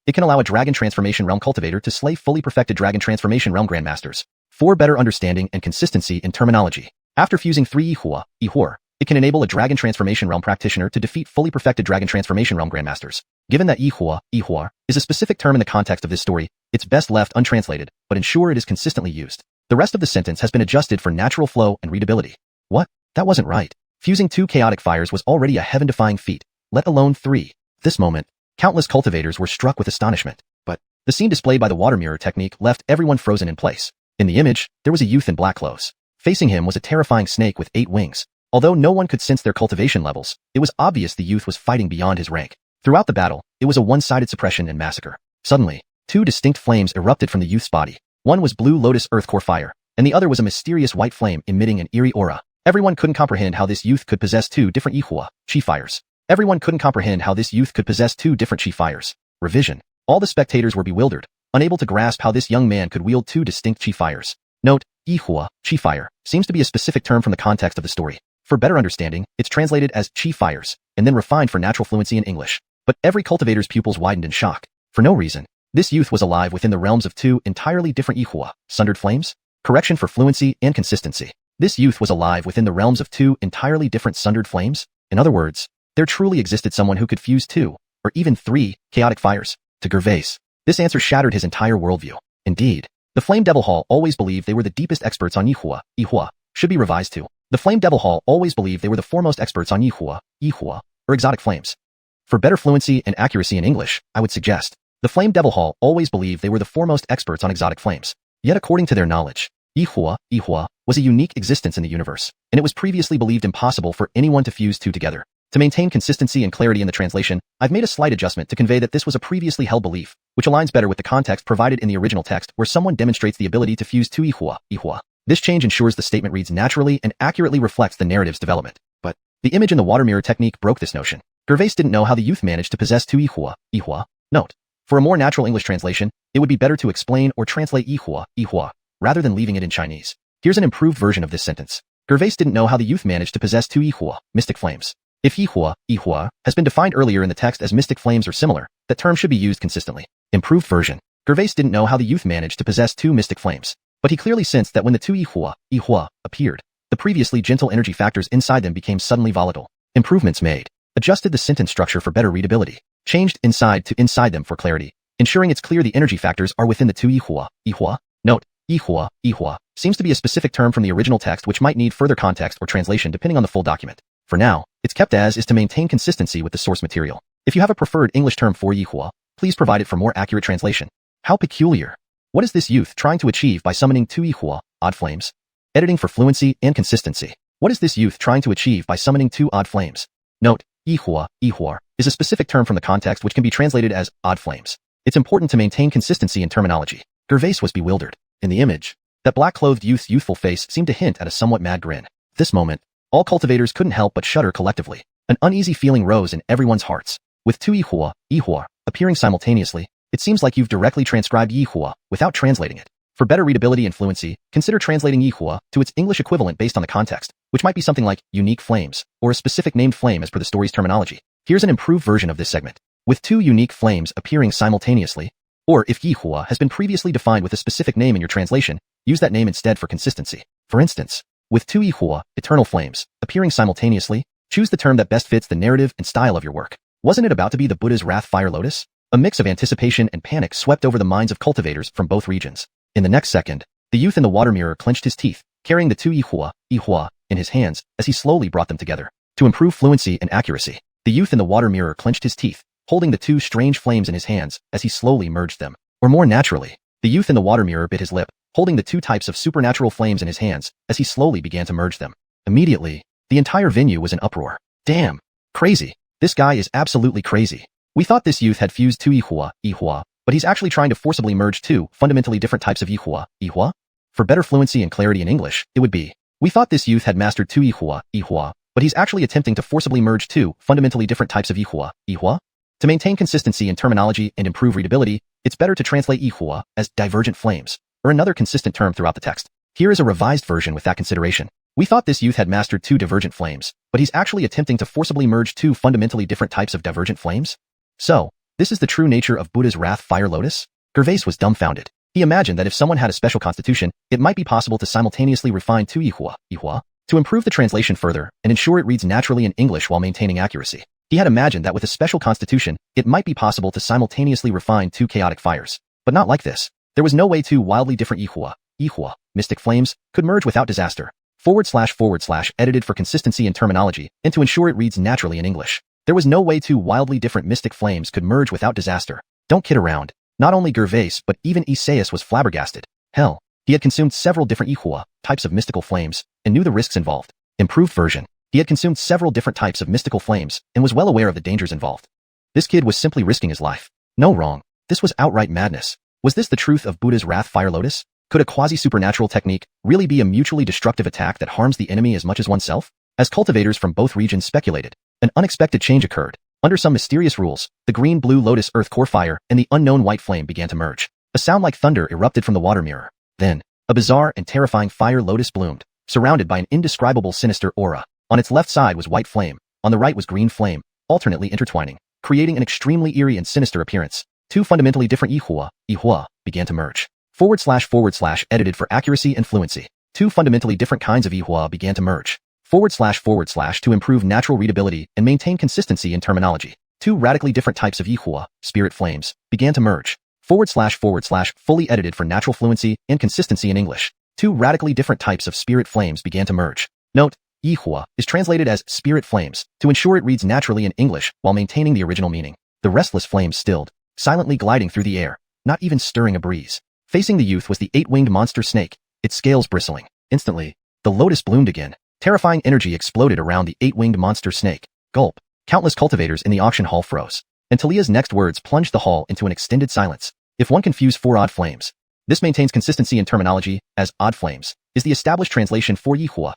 S1: it can allow a Dragon Transformation Realm cultivator to slay fully perfected Dragon Transformation Realm Grandmasters. For better understanding and consistency in terminology. After fusing 3 Yihua, it can enable a Dragon Transformation Realm practitioner to defeat fully perfected Dragon Transformation Realm Grandmasters. Given that Yihua is a specific term in the context of this story, it's best left untranslated, but ensure it is consistently used. The rest of the sentence has been adjusted for natural flow and readability. What? That wasn't right. Fusing 2 chaotic fires was already a heaven-defying feat, let alone 3. At this moment, countless cultivators were struck with astonishment. But the scene displayed by the water mirror technique left everyone frozen in place. In the image, there was a youth in black clothes. Facing him was a terrifying snake with 8 wings. Although no one could sense their cultivation levels, it was obvious the youth was fighting beyond his rank. Throughout the battle, it was a one-sided suppression and massacre. Suddenly, 2 distinct flames erupted from the youth's body. One was blue lotus earth core fire, and the other was a mysterious white flame emitting an eerie aura. Everyone couldn't comprehend how this youth could possess two different Yihua, chi fires. Everyone couldn't comprehend how this youth could possess two different chi fires. Revision. All the spectators were bewildered, unable to grasp how this young man could wield two distinct chi fires. Note, Yihua, chi fire, seems to be a specific term from the context of the story. For better understanding, it's translated as chi fires, and then refined for natural fluency in English. But every cultivator's pupils widened in shock. For no reason. This youth was alive within the realms of two entirely different Yihua, sundered flames? Correction for fluency and consistency. This youth was alive within the realms of two entirely different sundered flames? In other words, there truly existed someone who could fuse two, or even three, chaotic fires. To Gervais, this answer shattered his entire worldview. Indeed, the Flame Devil Hall always believed they were the deepest experts on Yihua, should be revised to. The Flame Devil Hall always believed they were the foremost experts on Yihua, or exotic flames. For better fluency and accuracy in English, I would suggest, the Flame Devil Hall always believed they were the foremost experts on exotic flames. Yet according to their knowledge, Yihua was a unique existence in the universe, and it was previously believed impossible for anyone to fuse two together. To maintain consistency and clarity in the translation, I've made a slight adjustment to convey that this was a previously held belief, which aligns better with the context provided in the original text where someone demonstrates the ability to fuse two Yihua. This change ensures the statement reads naturally and accurately reflects the narrative's development. But the image in the water mirror technique broke this notion. Gervais didn't know how the youth managed to possess two Yihua. Note, for a more natural English translation, it would be better to explain or translate Yihua, rather than leaving it in Chinese. Here's an improved version of this sentence. Gervais didn't know how the youth managed to possess two Yihua, mystic flames. If Yihua has been defined earlier in the text as mystic flames or similar, that term should be used consistently. Improved version. Gervais didn't know how the youth managed to possess two mystic flames, but he clearly sensed that when the two Yihua appeared, the previously gentle energy factors inside them became suddenly volatile. Improvements made. Adjusted the sentence structure for better readability. Changed inside to inside them for clarity, ensuring it's clear the energy factors are within the two Yihua. Note, Yihua seems to be a specific term from the original text which might need further context or translation depending on the full document. For now, it's kept as is to maintain consistency with the source material. If you have a preferred English term for Yihua, please provide it for more accurate translation. How peculiar. What is this youth trying to achieve by summoning two Yihua, odd flames? Editing for fluency and consistency. What is this youth trying to achieve by summoning two odd flames? Note, Yihua is a specific term from the context which can be translated as odd flames. It's important to maintain consistency in terminology. Gervais was bewildered. In the image, that black-clothed youth's youthful face seemed to hint at a somewhat mad grin. At this moment, all cultivators couldn't help but shudder collectively. An uneasy feeling rose in everyone's hearts. With two Yihua appearing simultaneously, it seems like you've directly transcribed Yihua without translating it. For better readability and fluency, consider translating Yihua to its English equivalent based on the context, which might be something like unique flames, or a specific named flame as per the story's terminology. Here's an improved version of this segment. With two unique flames appearing simultaneously, or if Yihua has been previously defined with a specific name in your translation, use that name instead for consistency. For instance, with two Yihua, eternal flames, appearing simultaneously, choose the term that best fits the narrative and style of your work. Wasn't it about to be the Buddha's wrath fire lotus? A mix of anticipation and panic swept over the minds of cultivators from both regions. In the next second, the youth in the water mirror clenched his teeth, carrying the two Yihua in his hands as he slowly brought them together. To improve fluency and accuracy, the youth in the water mirror clenched his teeth, holding the two strange flames in his hands as he slowly merged them. Or more naturally, the youth in the water mirror bit his lip, holding the two types of supernatural flames in his hands as he slowly began to merge them. Immediately, the entire venue was in uproar. Damn. Crazy. This guy is absolutely crazy. We thought this youth had fused two Yihua, but he's actually trying to forcibly merge two fundamentally different types of Yihua? For better fluency and clarity in English, it would be, we thought this youth had mastered two Yihua, but he's actually attempting to forcibly merge two fundamentally different types of Yihua? To maintain consistency in terminology and improve readability, it's better to translate Yihua as divergent flames, or another consistent term throughout the text. Here is a revised version with that consideration. We thought this youth had mastered two divergent flames, but he's actually attempting to forcibly merge two fundamentally different types of divergent flames? So, this is the true nature of Buddha's wrath fire lotus? Gervais was dumbfounded. He imagined that if someone had a special constitution, it might be possible to simultaneously refine two Yihua. To improve the translation further and ensure it reads naturally in English while maintaining accuracy, he had imagined that with a special constitution, it might be possible to simultaneously refine two chaotic fires. But not like this. There was no way two wildly different Yihua, mystic flames, could merge without disaster. / edited for consistency in terminology and to ensure it reads naturally in English. There was no way two wildly different mystic flames could merge without disaster. Don't kid around. Not only Gervais but even Isaias was flabbergasted. Hell, he had consumed several different Yihua, types of mystical flames, and knew the risks involved. Improved version. He had consumed several different types of mystical flames and was well aware of the dangers involved. This kid was simply risking his life. No wrong. This was outright madness. Was this the truth of Buddha's wrath fire lotus? Could a quasi-supernatural technique really be a mutually destructive attack that harms the enemy as much as oneself? As cultivators from both regions speculated, an unexpected change occurred. Under some mysterious rules, the green-blue lotus earth core fire and the unknown white flame began to merge. A sound like thunder erupted from the water mirror. Then, a bizarre and terrifying fire lotus bloomed, surrounded by an indescribable sinister aura. On its left side was white flame, on the right was green flame, alternately intertwining, creating an extremely eerie and sinister appearance. Two fundamentally different ihua began to merge. / edited for accuracy and fluency. Two fundamentally different kinds of ihua began to merge. / to improve natural readability and maintain consistency in terminology. Two radically different types of ihua, spirit flames, began to merge. / fully edited for natural fluency and consistency in English. Two radically different types of spirit flames began to merge. Note, ihua is translated as spirit flames to ensure it reads naturally in English while maintaining the original meaning. The restless flames stilled, silently gliding through the air, not even stirring a breeze. Facing the youth was the eight-winged monster snake, its scales bristling. Instantly, the lotus bloomed again. Terrifying energy exploded around the eight-winged monster snake. Gulp. Countless cultivators in the auction hall froze. And Talia's next words plunged the hall into an extended silence. If one can fuse four odd flames, this maintains consistency in terminology, as odd flames is the established translation for ihua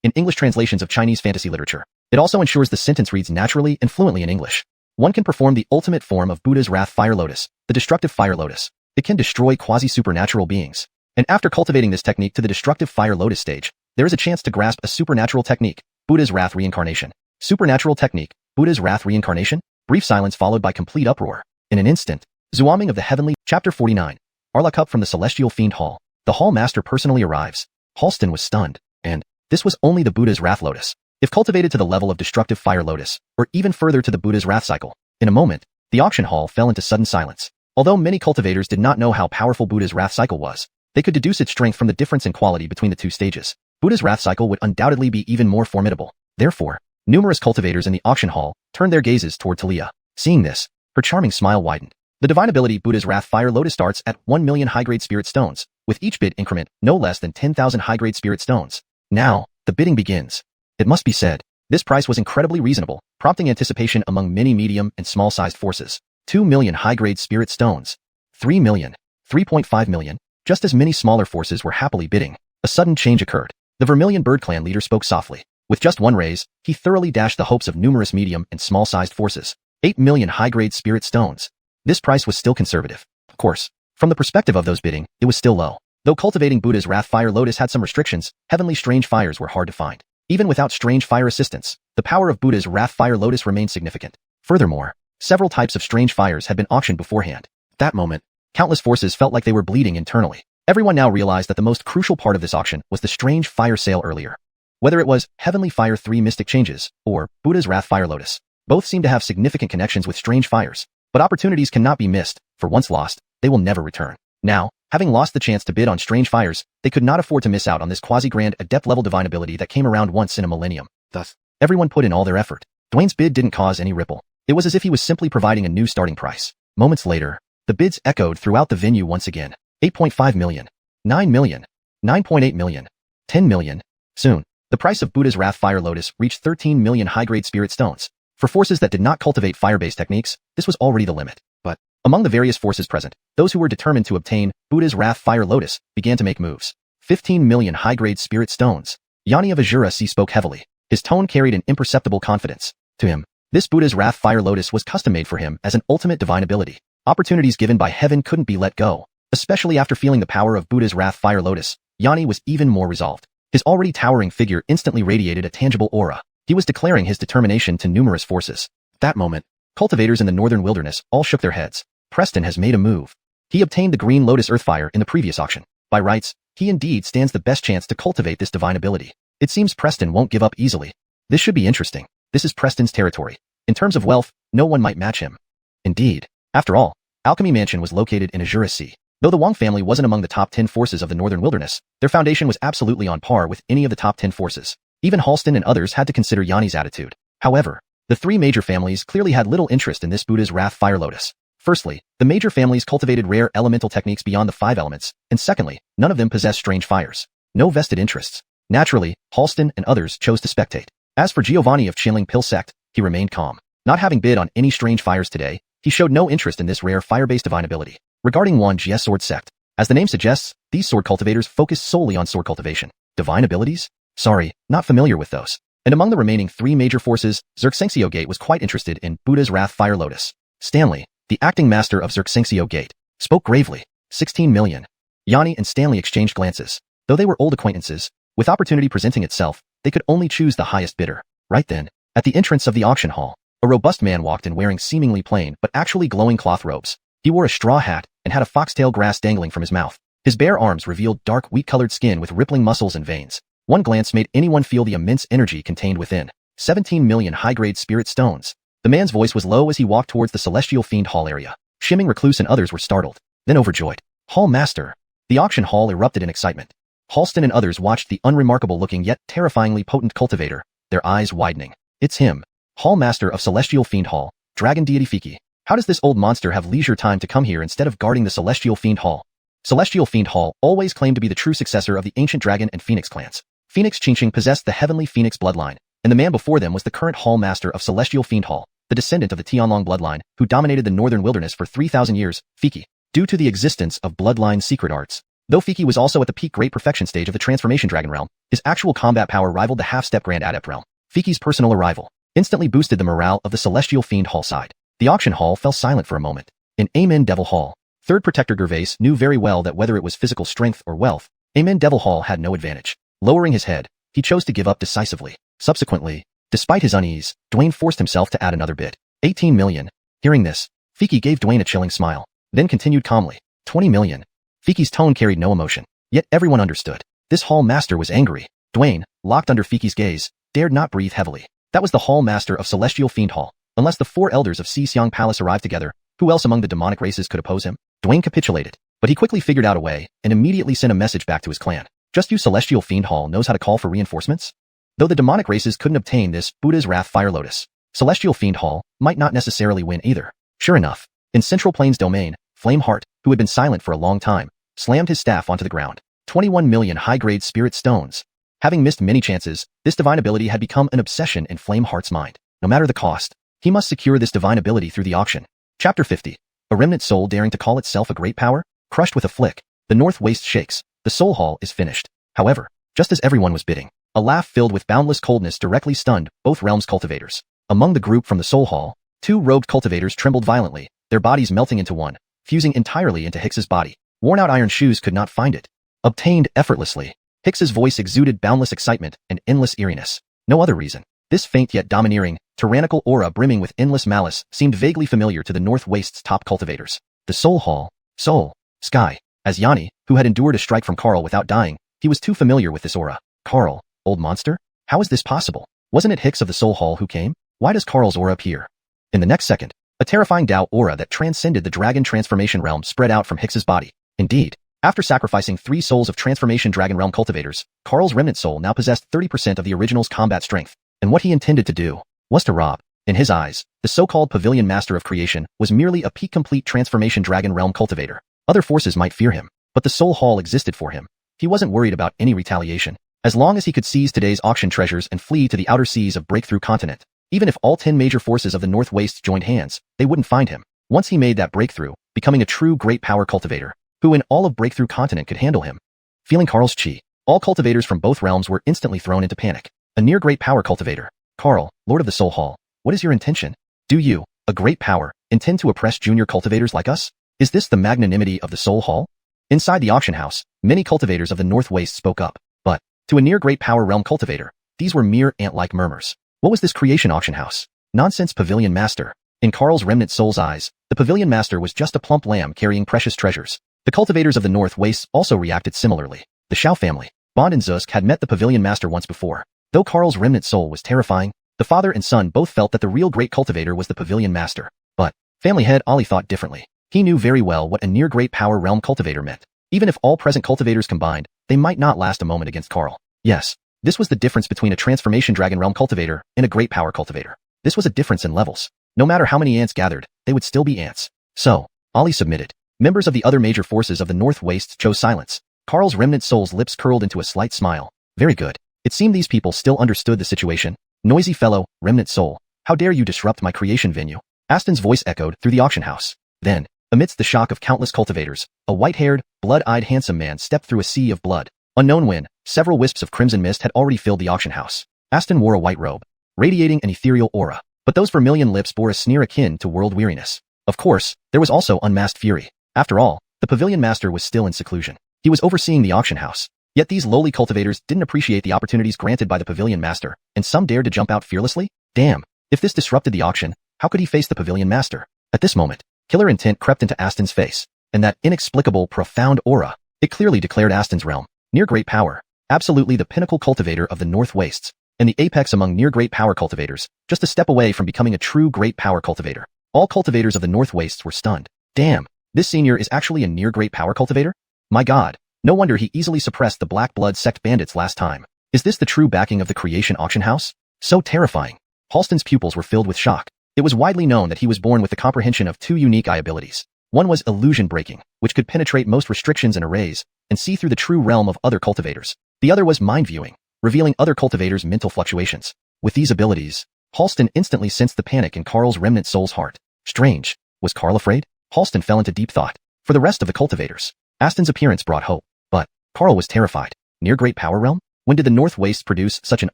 S1: in English translations of Chinese fantasy literature. It also ensures the sentence reads naturally and fluently in English. One can perform the ultimate form of Buddha's wrath fire lotus, the destructive fire lotus. It can destroy quasi-supernatural beings. And after cultivating this technique to the destructive fire lotus stage, there is a chance to grasp a supernatural technique, Buddha's wrath reincarnation. Supernatural technique, Buddha's wrath reincarnation? Brief silence followed by complete uproar. In an instant, Zuaming of the Heavenly, Chapter 49. Arlacup from the Celestial Fiend Hall. The Hall Master personally arrives. Halston was stunned. And this was only the Buddha's wrath lotus. If cultivated to the level of destructive fire lotus, or even further to the Buddha's wrath cycle, in a moment, the auction hall fell into sudden silence. Although many cultivators did not know how powerful Buddha's wrath cycle was, they could deduce its strength from the difference in quality between the two stages. Buddha's wrath cycle would undoubtedly be even more formidable. Therefore, numerous cultivators in the auction hall turned their gazes toward Talia. Seeing this, her charming smile widened. The divine ability Buddha's wrath fire lotus starts at 1 million high-grade spirit stones, with each bid increment no less than 10,000 high-grade spirit stones. Now, the bidding begins. It must be said, this price was incredibly reasonable, prompting anticipation among many medium and small-sized forces. 2 million high-grade spirit stones. 3 million. 3.5 million. Just as many smaller forces were happily bidding. A sudden change occurred. The Vermilion Bird Clan leader spoke softly. With just one raise, he thoroughly dashed the hopes of numerous medium and small-sized forces. 8 million high-grade spirit stones. This price was still conservative. Of course, from the perspective of those bidding, it was still low. Though cultivating Buddha's wrath fire lotus had some restrictions, heavenly strange fires were hard to find. Even without strange fire assistance, the power of Buddha's wrath fire lotus remained significant. Furthermore, several types of strange fires had been auctioned beforehand. At that moment, countless forces felt like they were bleeding internally. Everyone now realized that the most crucial part of this auction was the strange fire sale earlier. Whether it was Heavenly Fire 3 Mystic Changes or Buddha's Wrath Fire Lotus, both seem to have significant connections with strange fires. But opportunities cannot be missed, for once lost, they will never return. Now, having lost the chance to bid on strange fires, they could not afford to miss out on this quasi-grand adept-level divine ability that came around once in a millennium. Thus, everyone put in all their effort. Dwayne's bid didn't cause any ripple. It was as if he was simply providing a new starting price. Moments later, the bids echoed throughout the venue once again. 8.5 million. 9 million. 9.8 million. 10 million. Soon, the price of Buddha's Wrath Fire Lotus reached 13 million high-grade spirit stones. For forces that did not cultivate fire-based techniques, this was already the limit. But, among the various forces present, those who were determined to obtain Buddha's Wrath Fire Lotus began to make moves. 15 million high-grade spirit stones. Yanni of Azura C spoke heavily. His tone carried an imperceptible confidence. To him, this Buddha's Wrath Fire Lotus was custom-made for him as an ultimate divine ability. Opportunities given by heaven couldn't be let go. Especially after feeling the power of Buddha's Wrath Fire Lotus, Yanni was even more resolved. His already towering figure instantly radiated a tangible aura. He was declaring his determination to numerous forces. At that moment, cultivators in the northern wilderness all shook their heads. Preston has made a move. He obtained the Green Lotus Earthfire in the previous auction. By rights, he indeed stands the best chance to cultivate this divine ability. It seems Preston won't give up easily. This should be interesting. This is Preston's territory. In terms of wealth, no one might match him. Indeed. After all, Alchemy Mansion was located in Azura Sea. Though the Wang family wasn't among the top 10 forces of the northern wilderness, their foundation was absolutely on par with any of the top 10 forces. Even Halston and others had to consider Yanni's attitude. However, the three major families clearly had little interest in this Buddha's Wrath Fire Lotus. Firstly, the major families cultivated rare elemental techniques beyond the 5 elements, and secondly, none of them possessed strange fires. No vested interests. Naturally, Halston and others chose to spectate. As for Giovanni of Qianling Pill Sect, he remained calm. Not having bid on any strange fires today, he showed no interest in this rare fire-based divine ability. Regarding Wan Jie's Sword Sect, As the name suggests, these sword cultivators focus solely on sword cultivation. Divine abilities? Sorry, not familiar with those. And among the remaining 3 major forces, Xianxia Gate was quite interested in Buddha's Wrath Fire Lotus. Stanley, the acting master of Xianxia Gate, spoke gravely. 16 million. Yanni and Stanley exchanged glances. Though they were old acquaintances, with opportunity presenting itself, they could only choose the highest bidder. Right then, at the entrance of the auction hall, a robust man walked in wearing seemingly plain but actually glowing cloth robes. He wore a straw hat and had a foxtail grass dangling from his mouth. His bare arms revealed dark wheat-colored skin with rippling muscles and veins. One glance made anyone feel the immense energy contained within. 17 million high-grade spirit stones. The man's voice was low as he walked towards the Celestial Fiend Hall area. Shimming Recluse and others were startled, then overjoyed. Hall Master. The auction hall erupted in excitement. Halston and others watched the unremarkable-looking yet terrifyingly potent cultivator, their eyes widening. It's him. Hall Master of Celestial Fiend Hall, Dragon Deity Fiki. How does this old monster have leisure time to come here instead of guarding the Celestial Fiend Hall? Celestial Fiend Hall always claimed to be the true successor of the ancient dragon and phoenix clans. Phoenix Qingqing possessed the heavenly phoenix bloodline, and the man before them was the current Hall Master of Celestial Fiend Hall, the descendant of the Tianlong bloodline, who dominated the northern wilderness for 3,000 years, Fiki. Due to the existence of bloodline secret arts, though Fiki was also at the peak great perfection stage of the transformation dragon realm, his actual combat power rivaled the half-step grand adept realm. Fiki's personal arrival instantly boosted the morale of the Celestial Fiend Hall side. The auction hall fell silent for a moment. In Amen Devil Hall, Third Protector Gervais knew very well that whether it was physical strength or wealth, Amen Devil Hall had no advantage. Lowering his head, he chose to give up decisively. Subsequently, despite his unease, Dwayne forced himself to add another bid. 18 million. Hearing this, Fiki gave Dwayne a chilling smile, then continued calmly. 20 million. Fiki's tone carried no emotion, yet everyone understood. This Hall Master was angry. Dwayne, locked under Fiki's gaze, dared not breathe heavily. That was the Hall Master of Celestial Fiend Hall. Unless the 4 elders of Xiang Palace arrived together, who else among the demonic races could oppose him? Dwayne capitulated, but he quickly figured out a way and immediately sent a message back to his clan. Just you Celestial Fiend Hall knows how to call for reinforcements? Though the demonic races couldn't obtain this Buddha's Wrath Fire Lotus, Celestial Fiend Hall might not necessarily win either. Sure enough, in Central Plains domain, Flameheart, who had been silent for a long time, slammed his staff onto the ground. 21 million high-grade spirit stones. Having missed many chances, this divine ability had become an obsession in Flameheart's mind. No matter the cost, he must secure this divine ability through the auction. Chapter 50. A remnant soul daring to call itself a great power? Crushed with a flick, the north waste shakes. The soul hall is finished. However, just as everyone was bidding, a laugh filled with boundless coldness directly stunned both realms' cultivators. Among the group from the soul hall, 2 robed cultivators trembled violently, their bodies melting into one, fusing entirely into Hicks's body. Worn-out iron shoes could not find it. Obtained effortlessly. Hicks's voice exuded boundless excitement and endless eeriness. No other reason. This faint yet domineering, tyrannical aura brimming with endless malice seemed vaguely familiar to the North Waste's top cultivators. The Soul Hall. Soul. Sky. As Yanni, who had endured a strike from Carl without dying, he was too familiar with this aura. Carl, old monster? How is this possible? Wasn't it Hicks of the Soul Hall who came? Why does Carl's aura appear? In the next second, a terrifying Dao aura that transcended the dragon transformation realm spread out from Hicks's body. Indeed, after sacrificing 3 souls of transformation dragon realm cultivators, Carl's remnant soul now possessed 30% of the original's combat strength. And what he intended to do was to rob. In his eyes, the so-called Pavilion Master of Creation was merely a peak-complete transformation dragon realm cultivator. Other forces might fear him, but the Soul Hall existed for him. He wasn't worried about any retaliation, as long as he could seize today's auction treasures and flee to the outer seas of Breakthrough Continent. Even if all 10 major forces of the North Waste joined hands, they wouldn't find him. Once he made that breakthrough, becoming a true great power cultivator, who in all of Breakthrough Continent could handle him. Feeling Carl's chi, all cultivators from both realms were instantly thrown into panic. A near great power cultivator. Carl, Lord of the Soul Hall, what is your intention? Do you, a great power, intend to oppress junior cultivators like us? Is this the magnanimity of the Soul Hall? Inside the auction house, many cultivators of the North Waste spoke up, but, to a near great power realm cultivator, these were mere ant-like murmurs. What was this creation auction house? Nonsense Pavilion Master. In Carl's remnant soul's eyes, the Pavilion Master was just a plump lamb carrying precious treasures. The cultivators of the North Waste also reacted similarly. The Xiao family, Bond and Zusk had met the Pavilion Master once before. Though Carl's remnant soul was terrifying, the father and son both felt that the real great cultivator was the Pavilion Master. But, family head Ollie thought differently. He knew very well what a near great power realm cultivator meant. Even if all present cultivators combined, they might not last a moment against Carl. Yes, this was the difference between a transformation dragon realm cultivator and a great power cultivator. This was a difference in levels. No matter how many ants gathered, they would still be ants. So, Ollie submitted. Members of the other major forces of the North Waste chose silence. Carl's remnant soul's lips curled into a slight smile. Very good. It seemed these people still understood the situation. Noisy fellow, remnant soul, how dare you disrupt my creation venue? Aston's voice echoed through the auction house. Then, Amidst the shock of countless cultivators, a white-haired, blood-eyed handsome man stepped through a sea of blood. Unknown when, several wisps of crimson mist had already filled the auction house. Aston wore a white robe, radiating an ethereal aura, but those vermilion lips bore a sneer akin to world weariness. Of course, there was also unmasked fury. After all, the pavilion master was still in seclusion. He was overseeing the auction house. Yet these lowly cultivators didn't appreciate the opportunities granted by the pavilion master, and some dared to jump out fearlessly? Damn, if this disrupted the auction, how could he face the pavilion master? At this moment, killer intent crept into Aston's face, and that inexplicable, profound aura, it clearly declared Aston's realm, near great power, absolutely the pinnacle cultivator of the North Wastes, and the apex among near great power cultivators, just a step away from becoming a true great power cultivator. All cultivators of the North Wastes were stunned. Damn, this senior is actually a near great power cultivator? My god, no wonder he easily suppressed the Black Blood sect bandits last time. Is this the true backing of the creation auction house? So terrifying. Halston's pupils were filled with shock. It was widely known that he was born with the comprehension of two unique eye abilities. One was illusion breaking, which could penetrate most restrictions and arrays, and see through the true realm of other cultivators. The other was mind viewing, revealing other cultivators' mental fluctuations. With these abilities, Halston instantly sensed the panic in Carl's remnant soul's heart. Strange. Was Carl afraid? Halston fell into deep thought. For the rest of the cultivators, Aston's appearance brought hope. But Carl was terrified. Near great power realm? When did the North Wastes produce such an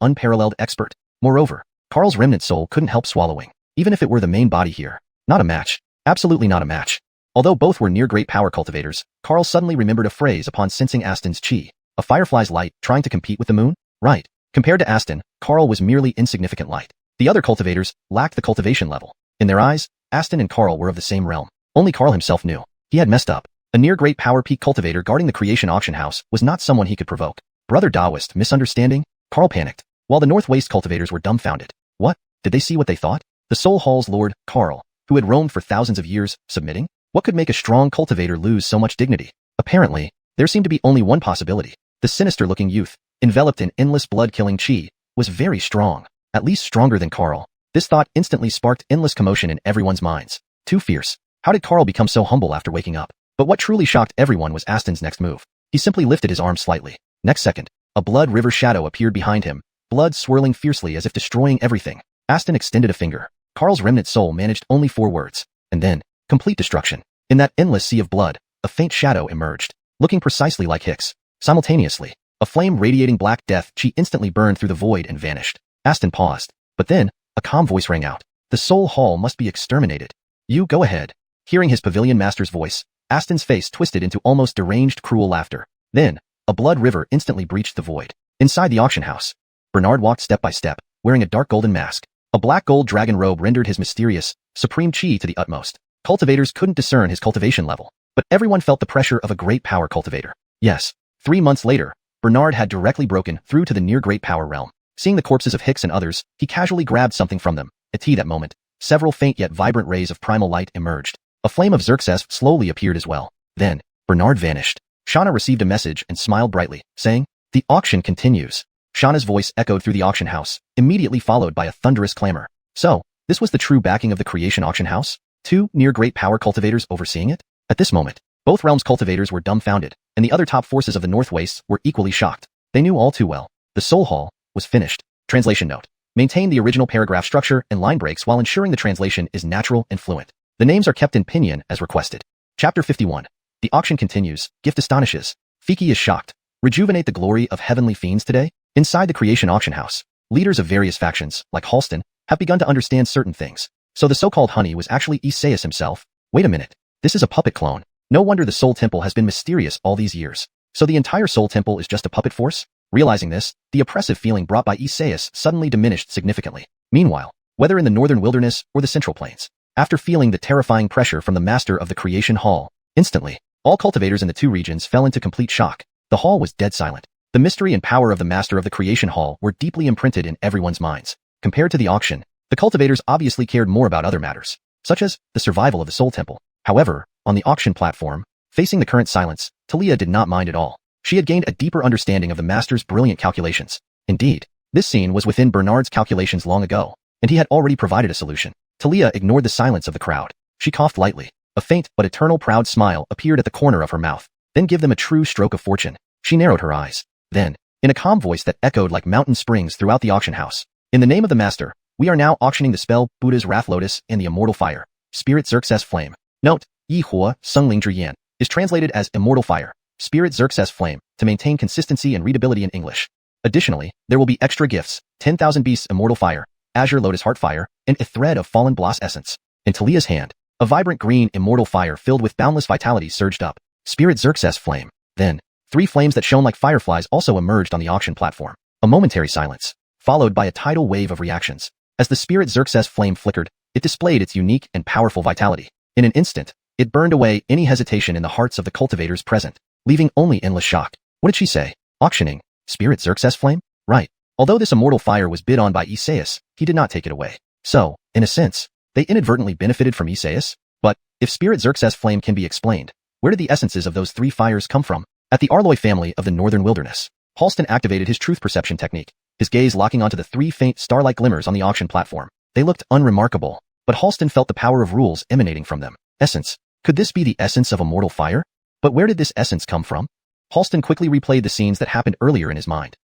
S1: unparalleled expert? Moreover, Carl's remnant soul couldn't help swallowing. Even if it were the main body here. Not a match. Absolutely not a match. Although both were near great power cultivators, Carl suddenly remembered a phrase upon sensing Aston's chi. A firefly's light trying to compete with the moon? Right. Compared to Aston, Carl was merely insignificant light. The other cultivators lacked the cultivation level. In their eyes, Aston and Carl were of the same realm. Only Carl himself knew. He had messed up. A near great power peak cultivator guarding the creation auction house was not someone he could provoke. Brother Taoist, misunderstanding? Carl panicked, while the North Waste cultivators were dumbfounded. What? Did they see what they thought? The Soul Hall's Lord, Carl, who had roamed for thousands of years, submitting? What could make a strong cultivator lose so much dignity? Apparently, there seemed to be only one possibility. The sinister-looking youth, enveloped in endless blood-killing chi, was very strong, at least stronger than Carl. This thought instantly sparked endless commotion in everyone's minds. Too fierce. How did Carl become so humble after waking up? But what truly shocked everyone was Aston's next move. He simply lifted his arm slightly. Next second, a blood river shadow appeared behind him, blood swirling fiercely as if destroying everything. Aston extended a finger. Carl's remnant soul managed only 4 words. And then, complete destruction. In that endless sea of blood, a faint shadow emerged, looking precisely like Hicks. Simultaneously, a flame radiating black death chi instantly burned through the void and vanished. Aston paused. But then, a calm voice rang out. The Soul Hall must be exterminated. You go ahead. Hearing his pavilion master's voice, Aston's face twisted into almost deranged cruel laughter. Then, a blood river instantly breached the void. Inside the auction house, Bernard walked step by step, wearing a dark golden mask. A black gold dragon robe rendered his mysterious, supreme chi to the utmost. Cultivators couldn't discern his cultivation level, but everyone felt the pressure of a great power cultivator. Yes, 3 months later, Bernard had directly broken through to the near great power realm. Seeing the corpses of Hicks and others, he casually grabbed something from them. At that moment, several faint yet vibrant rays of primal light emerged. A flame of Xerxes slowly appeared as well. Then, Bernard vanished. Shauna received a message and smiled brightly, saying, "The auction continues." Shauna's voice echoed through the auction house, immediately followed by a thunderous clamor. So, this was the true backing of the creation auction house? 2 near great power cultivators overseeing it? At this moment, both realms' cultivators were dumbfounded, and the other top forces of the North Wastes were equally shocked. They knew all too well. The Soul Hall was finished. Translation note. Maintain the original paragraph structure and line breaks while ensuring the translation is natural and fluent. The names are kept in pinyin as requested. Chapter 51. The auction continues. Gift astonishes. Fiki is shocked. Rejuvenate the glory of heavenly fiends today? Inside the creation auction house, leaders of various factions, like Halston, have begun to understand certain things. So the so-called honey was actually Isekai himself? Wait a minute. This is a puppet clone. No wonder the Soul Temple has been mysterious all these years. So the entire Soul Temple is just a puppet force? Realizing this, the oppressive feeling brought by Isekai suddenly diminished significantly. Meanwhile, whether in the northern wilderness or the central plains, after feeling the terrifying pressure from the master of the creation hall, instantly, all cultivators in the 2 regions fell into complete shock. The hall was dead silent. The mystery and power of the master of the creation hall were deeply imprinted in everyone's minds. Compared to the auction, the cultivators obviously cared more about other matters, such as the survival of the Soul Temple. However, on the auction platform, facing the current silence, Talia did not mind at all. She had gained a deeper understanding of the master's brilliant calculations. Indeed, this scene was within Bernard's calculations long ago, and he had already provided a solution. Talia ignored the silence of the crowd. She coughed lightly. A faint but eternal proud smile appeared at the corner of her mouth. Then give them a true stroke of fortune. She narrowed her eyes. Then, in a calm voice that echoed like mountain springs throughout the auction house, in the name of the master, we are now auctioning the spell Buddha's Wrath Lotus and the Immortal Fire, Spirit Xerxes Flame. Note, Yihua Sungling Zhiyan, is translated as Immortal Fire, Spirit Xerxes Flame, to maintain consistency and readability in English. Additionally, there will be extra gifts, 10,000 Beasts Immortal Fire, Azure Lotus Heart Fire, and a thread of Fallen Bloss Essence. In Talia's hand, a vibrant green immortal fire filled with boundless vitality surged up. Spirit Xerxes Flame. Then, 3 flames that shone like fireflies also emerged on the auction platform. A momentary silence, followed by a tidal wave of reactions. As the Spirit Xerxes Flame flickered, it displayed its unique and powerful vitality. In an instant, it burned away any hesitation in the hearts of the cultivators present, leaving only endless shock. What did she say? Auctioning? Spirit Xerxes Flame? Right. Although this immortal fire was bid on by Isaias, he did not take it away. So, in a sense, they inadvertently benefited from Isaias? But, if Spirit Xerxes Flame can be explained, where did the essences of those 3 fires come from? At the Arloy family of the Northern Wilderness, Halston activated his truth perception technique, his gaze locking onto the 3 faint star-like glimmers on the auction platform. They looked unremarkable, but Halston felt the power of rules emanating from them. Essence. Could this be the essence of immortal fire? But where did this essence come from? Halston quickly replayed the scenes that happened earlier in his mind.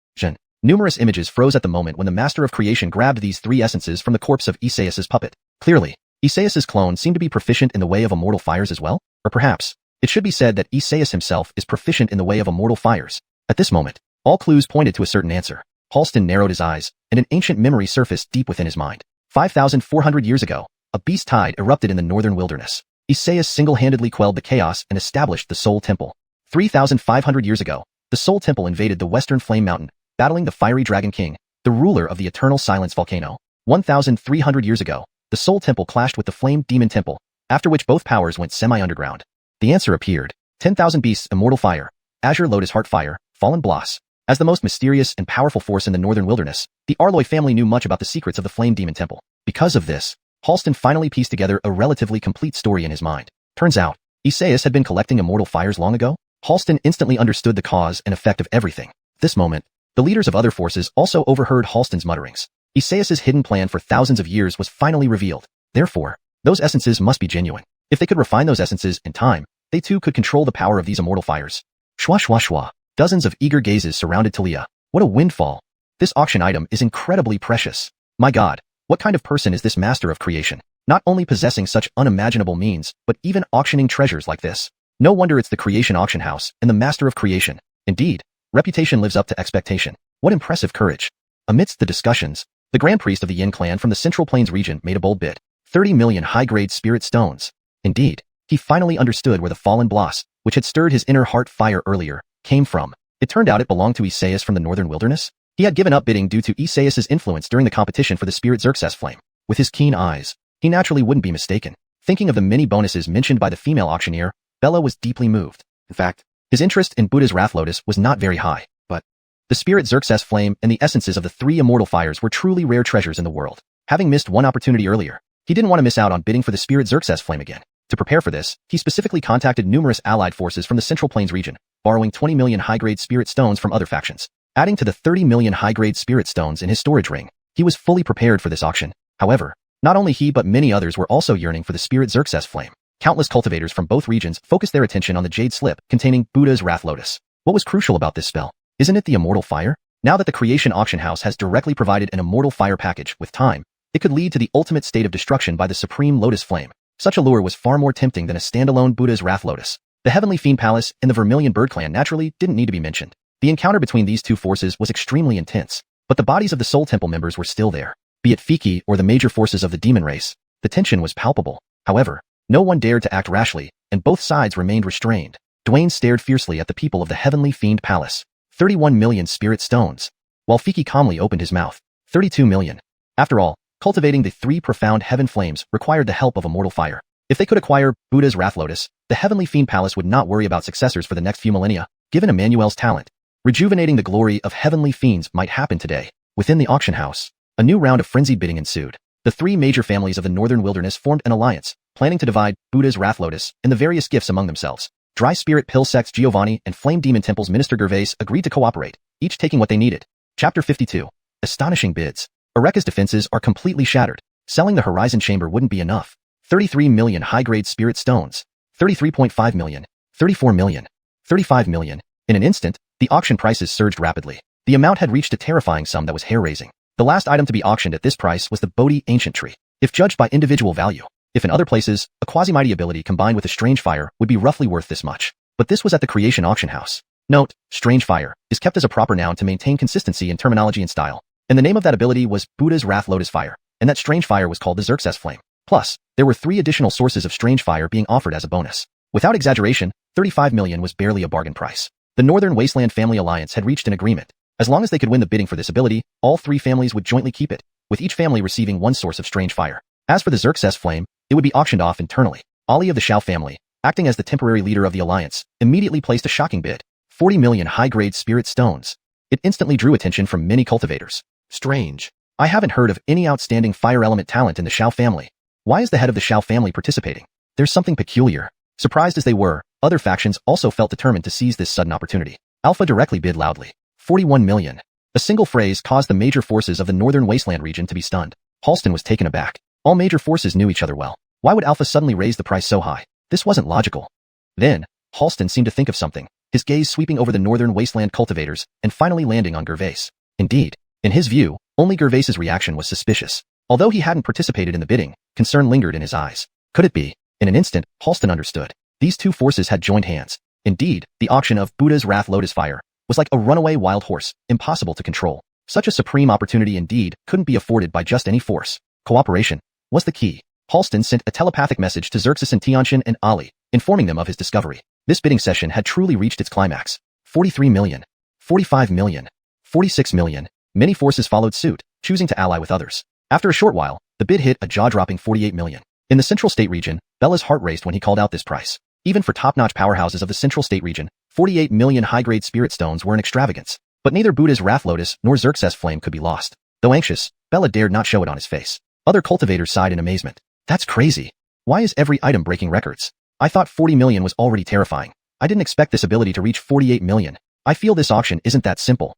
S1: Numerous images froze at the moment when the Master of Creation grabbed these 3 essences from the corpse of Isaias's puppet. Clearly, Isaias's clone seemed to be proficient in the way of immortal fires as well? Or perhaps, it should be said that Isaias himself is proficient in the way of immortal fires. At this moment, all clues pointed to a certain answer. Halston narrowed his eyes, and an ancient memory surfaced deep within his mind. 5,400 years ago, a beast tide erupted in the northern wilderness. Isaias single-handedly quelled the chaos and established the Soul Temple. 3,500 years ago, the Soul Temple invaded the western Flame Mountain, battling the fiery Dragon King, the ruler of the Eternal Silence Volcano. 1,300 years ago, the Soul Temple clashed with the Flame Demon Temple, after which both powers went semi-underground. The answer appeared. 10,000 Beasts Immortal Fire, Azure Lotus Heart Fire, Fallen Bloss. As the most mysterious and powerful force in the northern wilderness, the Arloy family knew much about the secrets of the Flame Demon Temple. Because of this, Halston finally pieced together a relatively complete story in his mind. Turns out, Isaias had been collecting immortal fires long ago. Halston instantly understood the cause and effect of everything. At this moment, the leaders of other forces also overheard Halston's mutterings. Isaias's hidden plan for thousands of years was finally revealed. Therefore, those essences must be genuine. If they could refine those essences in time, they too could control the power of these immortal fires. Shwa shwa shwa. Dozens of eager gazes surrounded Talia. What a windfall. This auction item is incredibly precious. My God, what kind of person is this Master of Creation? Not only possessing such unimaginable means, but even auctioning treasures like this. No wonder it's the Creation Auction House and the Master of Creation. Indeed, reputation lives up to expectation. What impressive courage. Amidst the discussions, the Grand Priest of the Yin clan from the Central Plains region made a bold bid. 30 million high-grade spirit stones. Indeed, he finally understood where the Fallen Bloss, which had stirred his inner heart fire earlier, came from. It turned out it belonged to Isaias from the northern wilderness. He had given up bidding due to Isaias's influence during the competition for the Spirit Xerxes Flame. With his keen eyes, he naturally wouldn't be mistaken. Thinking of the many bonuses mentioned by the female auctioneer, Bella was deeply moved. In fact, his interest in Buddha's Wrath Lotus was not very high, but the Spirit Xerxes Flame and the essences of the 3 immortal fires were truly rare treasures in the world. Having missed one opportunity earlier, he didn't want to miss out on bidding for the Spirit Xerxes Flame again. To prepare for this, he specifically contacted numerous allied forces from the Central Plains region, borrowing 20 million high-grade spirit stones from other factions. Adding to the 30 million high-grade spirit stones in his storage ring, he was fully prepared for this auction. However, not only he but many others were also yearning for the Spirit Xerxes Flame. Countless cultivators from both regions focused their attention on the jade slip containing Buddha's Wrath Lotus. What was crucial about this spell? Isn't it the immortal fire? Now that the Creation Auction House has directly provided an immortal fire package with time, it could lead to the ultimate state of destruction by the Supreme Lotus Flame. Such a lure was far more tempting than a standalone Buddha's Wrath Lotus. The Heavenly Fiend Palace and the Vermilion Bird Clan naturally didn't need to be mentioned. The encounter between these two forces was extremely intense, but the bodies of the Soul Temple members were still there. Be it Fiki or the major forces of the demon race, the tension was palpable. However, no one dared to act rashly, and both sides remained restrained. Dwayne stared fiercely at the people of the Heavenly Fiend Palace. 31 million spirit stones. While Fiki calmly opened his mouth. 32 million. After all, cultivating the 3 profound heaven flames required the help of immortal fire. If they could acquire Buddha's Wrath Lotus, the Heavenly Fiend Palace would not worry about successors for the next few millennia. Given Emmanuel's talent, rejuvenating the glory of Heavenly Fiends might happen today. Within the auction house, a new round of frenzied bidding ensued. The 3 major families of the Northern Wilderness formed an alliance, planning to divide Buddha's Wrath Lotus and the various gifts among themselves. Dry Spirit Pill Sect's Giovanni and Flame Demon Temple's Minister Gervais agreed to cooperate, each taking what they needed. Chapter 52. Astonishing bids. Eureka's defenses are completely shattered. Selling the Horizon Chamber wouldn't be enough. 33 million high-grade spirit stones. 33.5 million. 34 million. 35 million. In an instant, the auction prices surged rapidly. The amount had reached a terrifying sum that was hair-raising. The last item to be auctioned at this price was the Bodhi Ancient Tree. If judged by individual value, If in other places, a quasi-mighty ability combined with a strange fire would be roughly worth this much. But this was at the creation auction house. Note, strange fire is kept as a proper noun to maintain consistency in terminology and style. And the name of that ability was Buddha's Wrath Lotus Fire, and that strange fire was called the Xerxes Flame. Plus, there were 3 additional sources of strange fire being offered as a bonus. Without exaggeration, 35 million was barely a bargain price. The Northern Wasteland Family Alliance had reached an agreement. As long as they could win the bidding for this ability, all 3 families would jointly keep it, with each family receiving 1 source of strange fire. As for the Xerxes Flame, it would be auctioned off internally. Ali of the Xiao family, acting as the temporary leader of the alliance, immediately placed a shocking bid. 40 million high-grade spirit stones. It instantly drew attention from many cultivators. Strange. I haven't heard of any outstanding fire element talent in the Xiao family. Why is the head of the Xiao family participating? There's something peculiar. Surprised as they were, other factions also felt determined to seize this sudden opportunity. Alpha directly bid loudly. 41 million. A single phrase caused the major forces of the Northern Wasteland region to be stunned. Halston was taken aback. All major forces knew each other well. Why would Alpha suddenly raise the price so high? This wasn't logical. Then, Halston seemed to think of something, his gaze sweeping over the Northern Wasteland cultivators and finally landing on Gervais. Indeed, in his view, only Gervais's reaction was suspicious. Although he hadn't participated in the bidding, concern lingered in his eyes. Could it be? In an instant, Halston understood. These 2 forces had joined hands. Indeed, the auction of Buddha's Wrath Lotus Fire was like a runaway wild horse, impossible to control. Such a supreme opportunity indeed couldn't be afforded by just any force. Cooperation was the key. Halston sent a telepathic message to Xerxes and Tianxin and Ali, informing them of his discovery. This bidding session had truly reached its climax. 43 million, 45 million, 46 million. Many forces followed suit, choosing to ally with others. After a short while, the bid hit a jaw-dropping 48 million. In the Central State region, Bella's heart raced when he called out this price. Even for top-notch powerhouses of the Central State region, 48 million high-grade spirit stones were an extravagance. But neither Buddha's Wrath Lotus nor Xerxes Flame could be lost. Though anxious, Bella dared not show it on his face. Other cultivators sighed in amazement. That's crazy. Why is every item breaking records? I thought 40 million was already terrifying. I didn't expect this ability to reach 48 million. I feel this auction isn't that simple.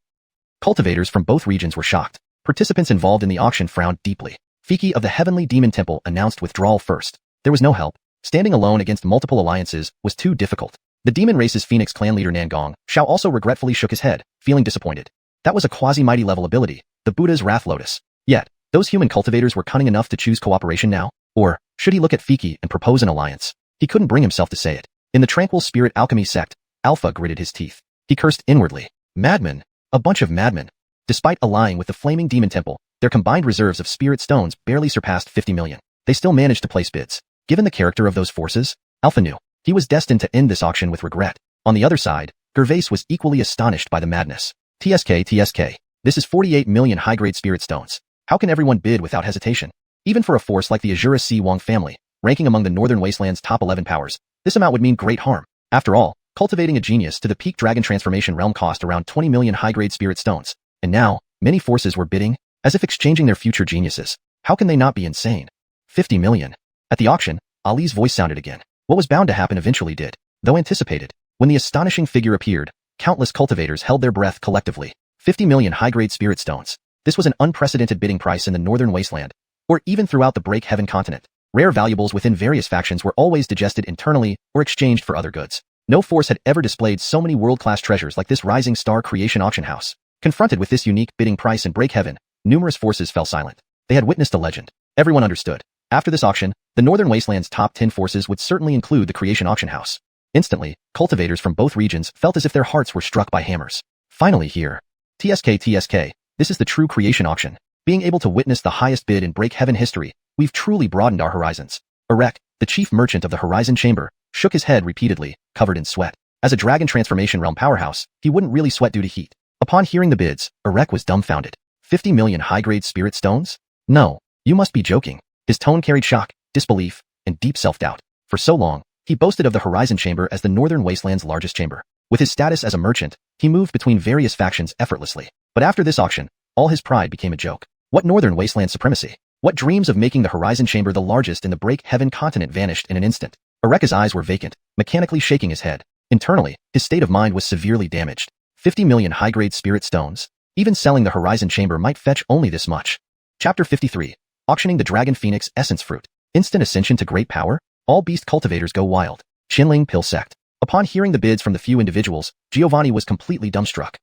S1: Cultivators from both regions were shocked. Participants involved in the auction frowned deeply. Fiki of the Heavenly Demon Temple announced withdrawal first. There was no help. Standing alone against multiple alliances was too difficult. The demon race's Phoenix clan leader Nangong Shao also regretfully shook his head, feeling disappointed. That was a quasi-mighty level ability, the Buddha's Wrath Lotus. Yet, those human cultivators were cunning enough to choose cooperation now? Or, should he look at Fiki and propose an alliance? He couldn't bring himself to say it. In the Tranquil Spirit Alchemy sect, Alpha gritted his teeth. He cursed inwardly. Madmen. A bunch of madmen. Despite allying with the Flaming Demon Temple, their combined reserves of spirit stones barely surpassed 50 million. They still managed to place bids. Given the character of those forces, Alpha knew he was destined to end this auction with regret. On the other side, Gervais was equally astonished by the madness. TSK, this is 48 million high-grade spirit stones. How can everyone bid without hesitation? Even for a force like the Azura Si Wang family, ranking among the Northern Wasteland's top 11 powers, this amount would mean great harm. After all, cultivating a genius to the peak dragon transformation realm cost around 20 million high-grade spirit stones. And now, many forces were bidding, as if exchanging their future geniuses. How can they not be insane? 50 million. At the auction, Ali's voice sounded again. What was bound to happen eventually did, though anticipated. When the astonishing figure appeared, countless cultivators held their breath collectively. 50 million high-grade spirit stones. This was an unprecedented bidding price in the Northern Wasteland, or even throughout the Break Heaven continent. Rare valuables within various factions were always digested internally or exchanged for other goods. No force had ever displayed so many world-class treasures like this Rising Star Creation Auction House. Confronted with this unique bidding price in Break Heaven, numerous forces fell silent. They had witnessed a legend. Everyone understood. After this auction, the Northern Wasteland's top 10 forces would certainly include the Creation Auction House. Instantly, cultivators from both regions felt as if their hearts were struck by hammers. Finally here. TSK, this is the true creation auction. Being able to witness the highest bid in Break Heaven history, we've truly broadened our horizons. Erek, the chief merchant of the Horizon Chamber, shook his head repeatedly, covered in sweat. As a dragon transformation realm powerhouse, he wouldn't really sweat due to heat. Upon hearing the bids, Erek was dumbfounded. 50 million high-grade spirit stones? No, you must be joking. His tone carried shock, disbelief, and deep self-doubt. For so long, he boasted of the Horizon Chamber as the Northern Wasteland's largest chamber. With his status as a merchant, he moved between various factions effortlessly. But after this auction, all his pride became a joke. What Northern Wasteland supremacy? What dreams of making the Horizon Chamber the largest in the Break Heaven continent vanished in an instant? Ereka's eyes were vacant, mechanically shaking his head. Internally, his state of mind was severely damaged. 50 million high-grade spirit stones? Even selling the Horizon Chamber might fetch only this much. Chapter 53. Auctioning the Dragon Phoenix Essence Fruit. Instant ascension to great power? All beast cultivators go wild. Qinling Pill Sect. Upon hearing the bids from the few individuals, Giovanni was completely dumbstruck.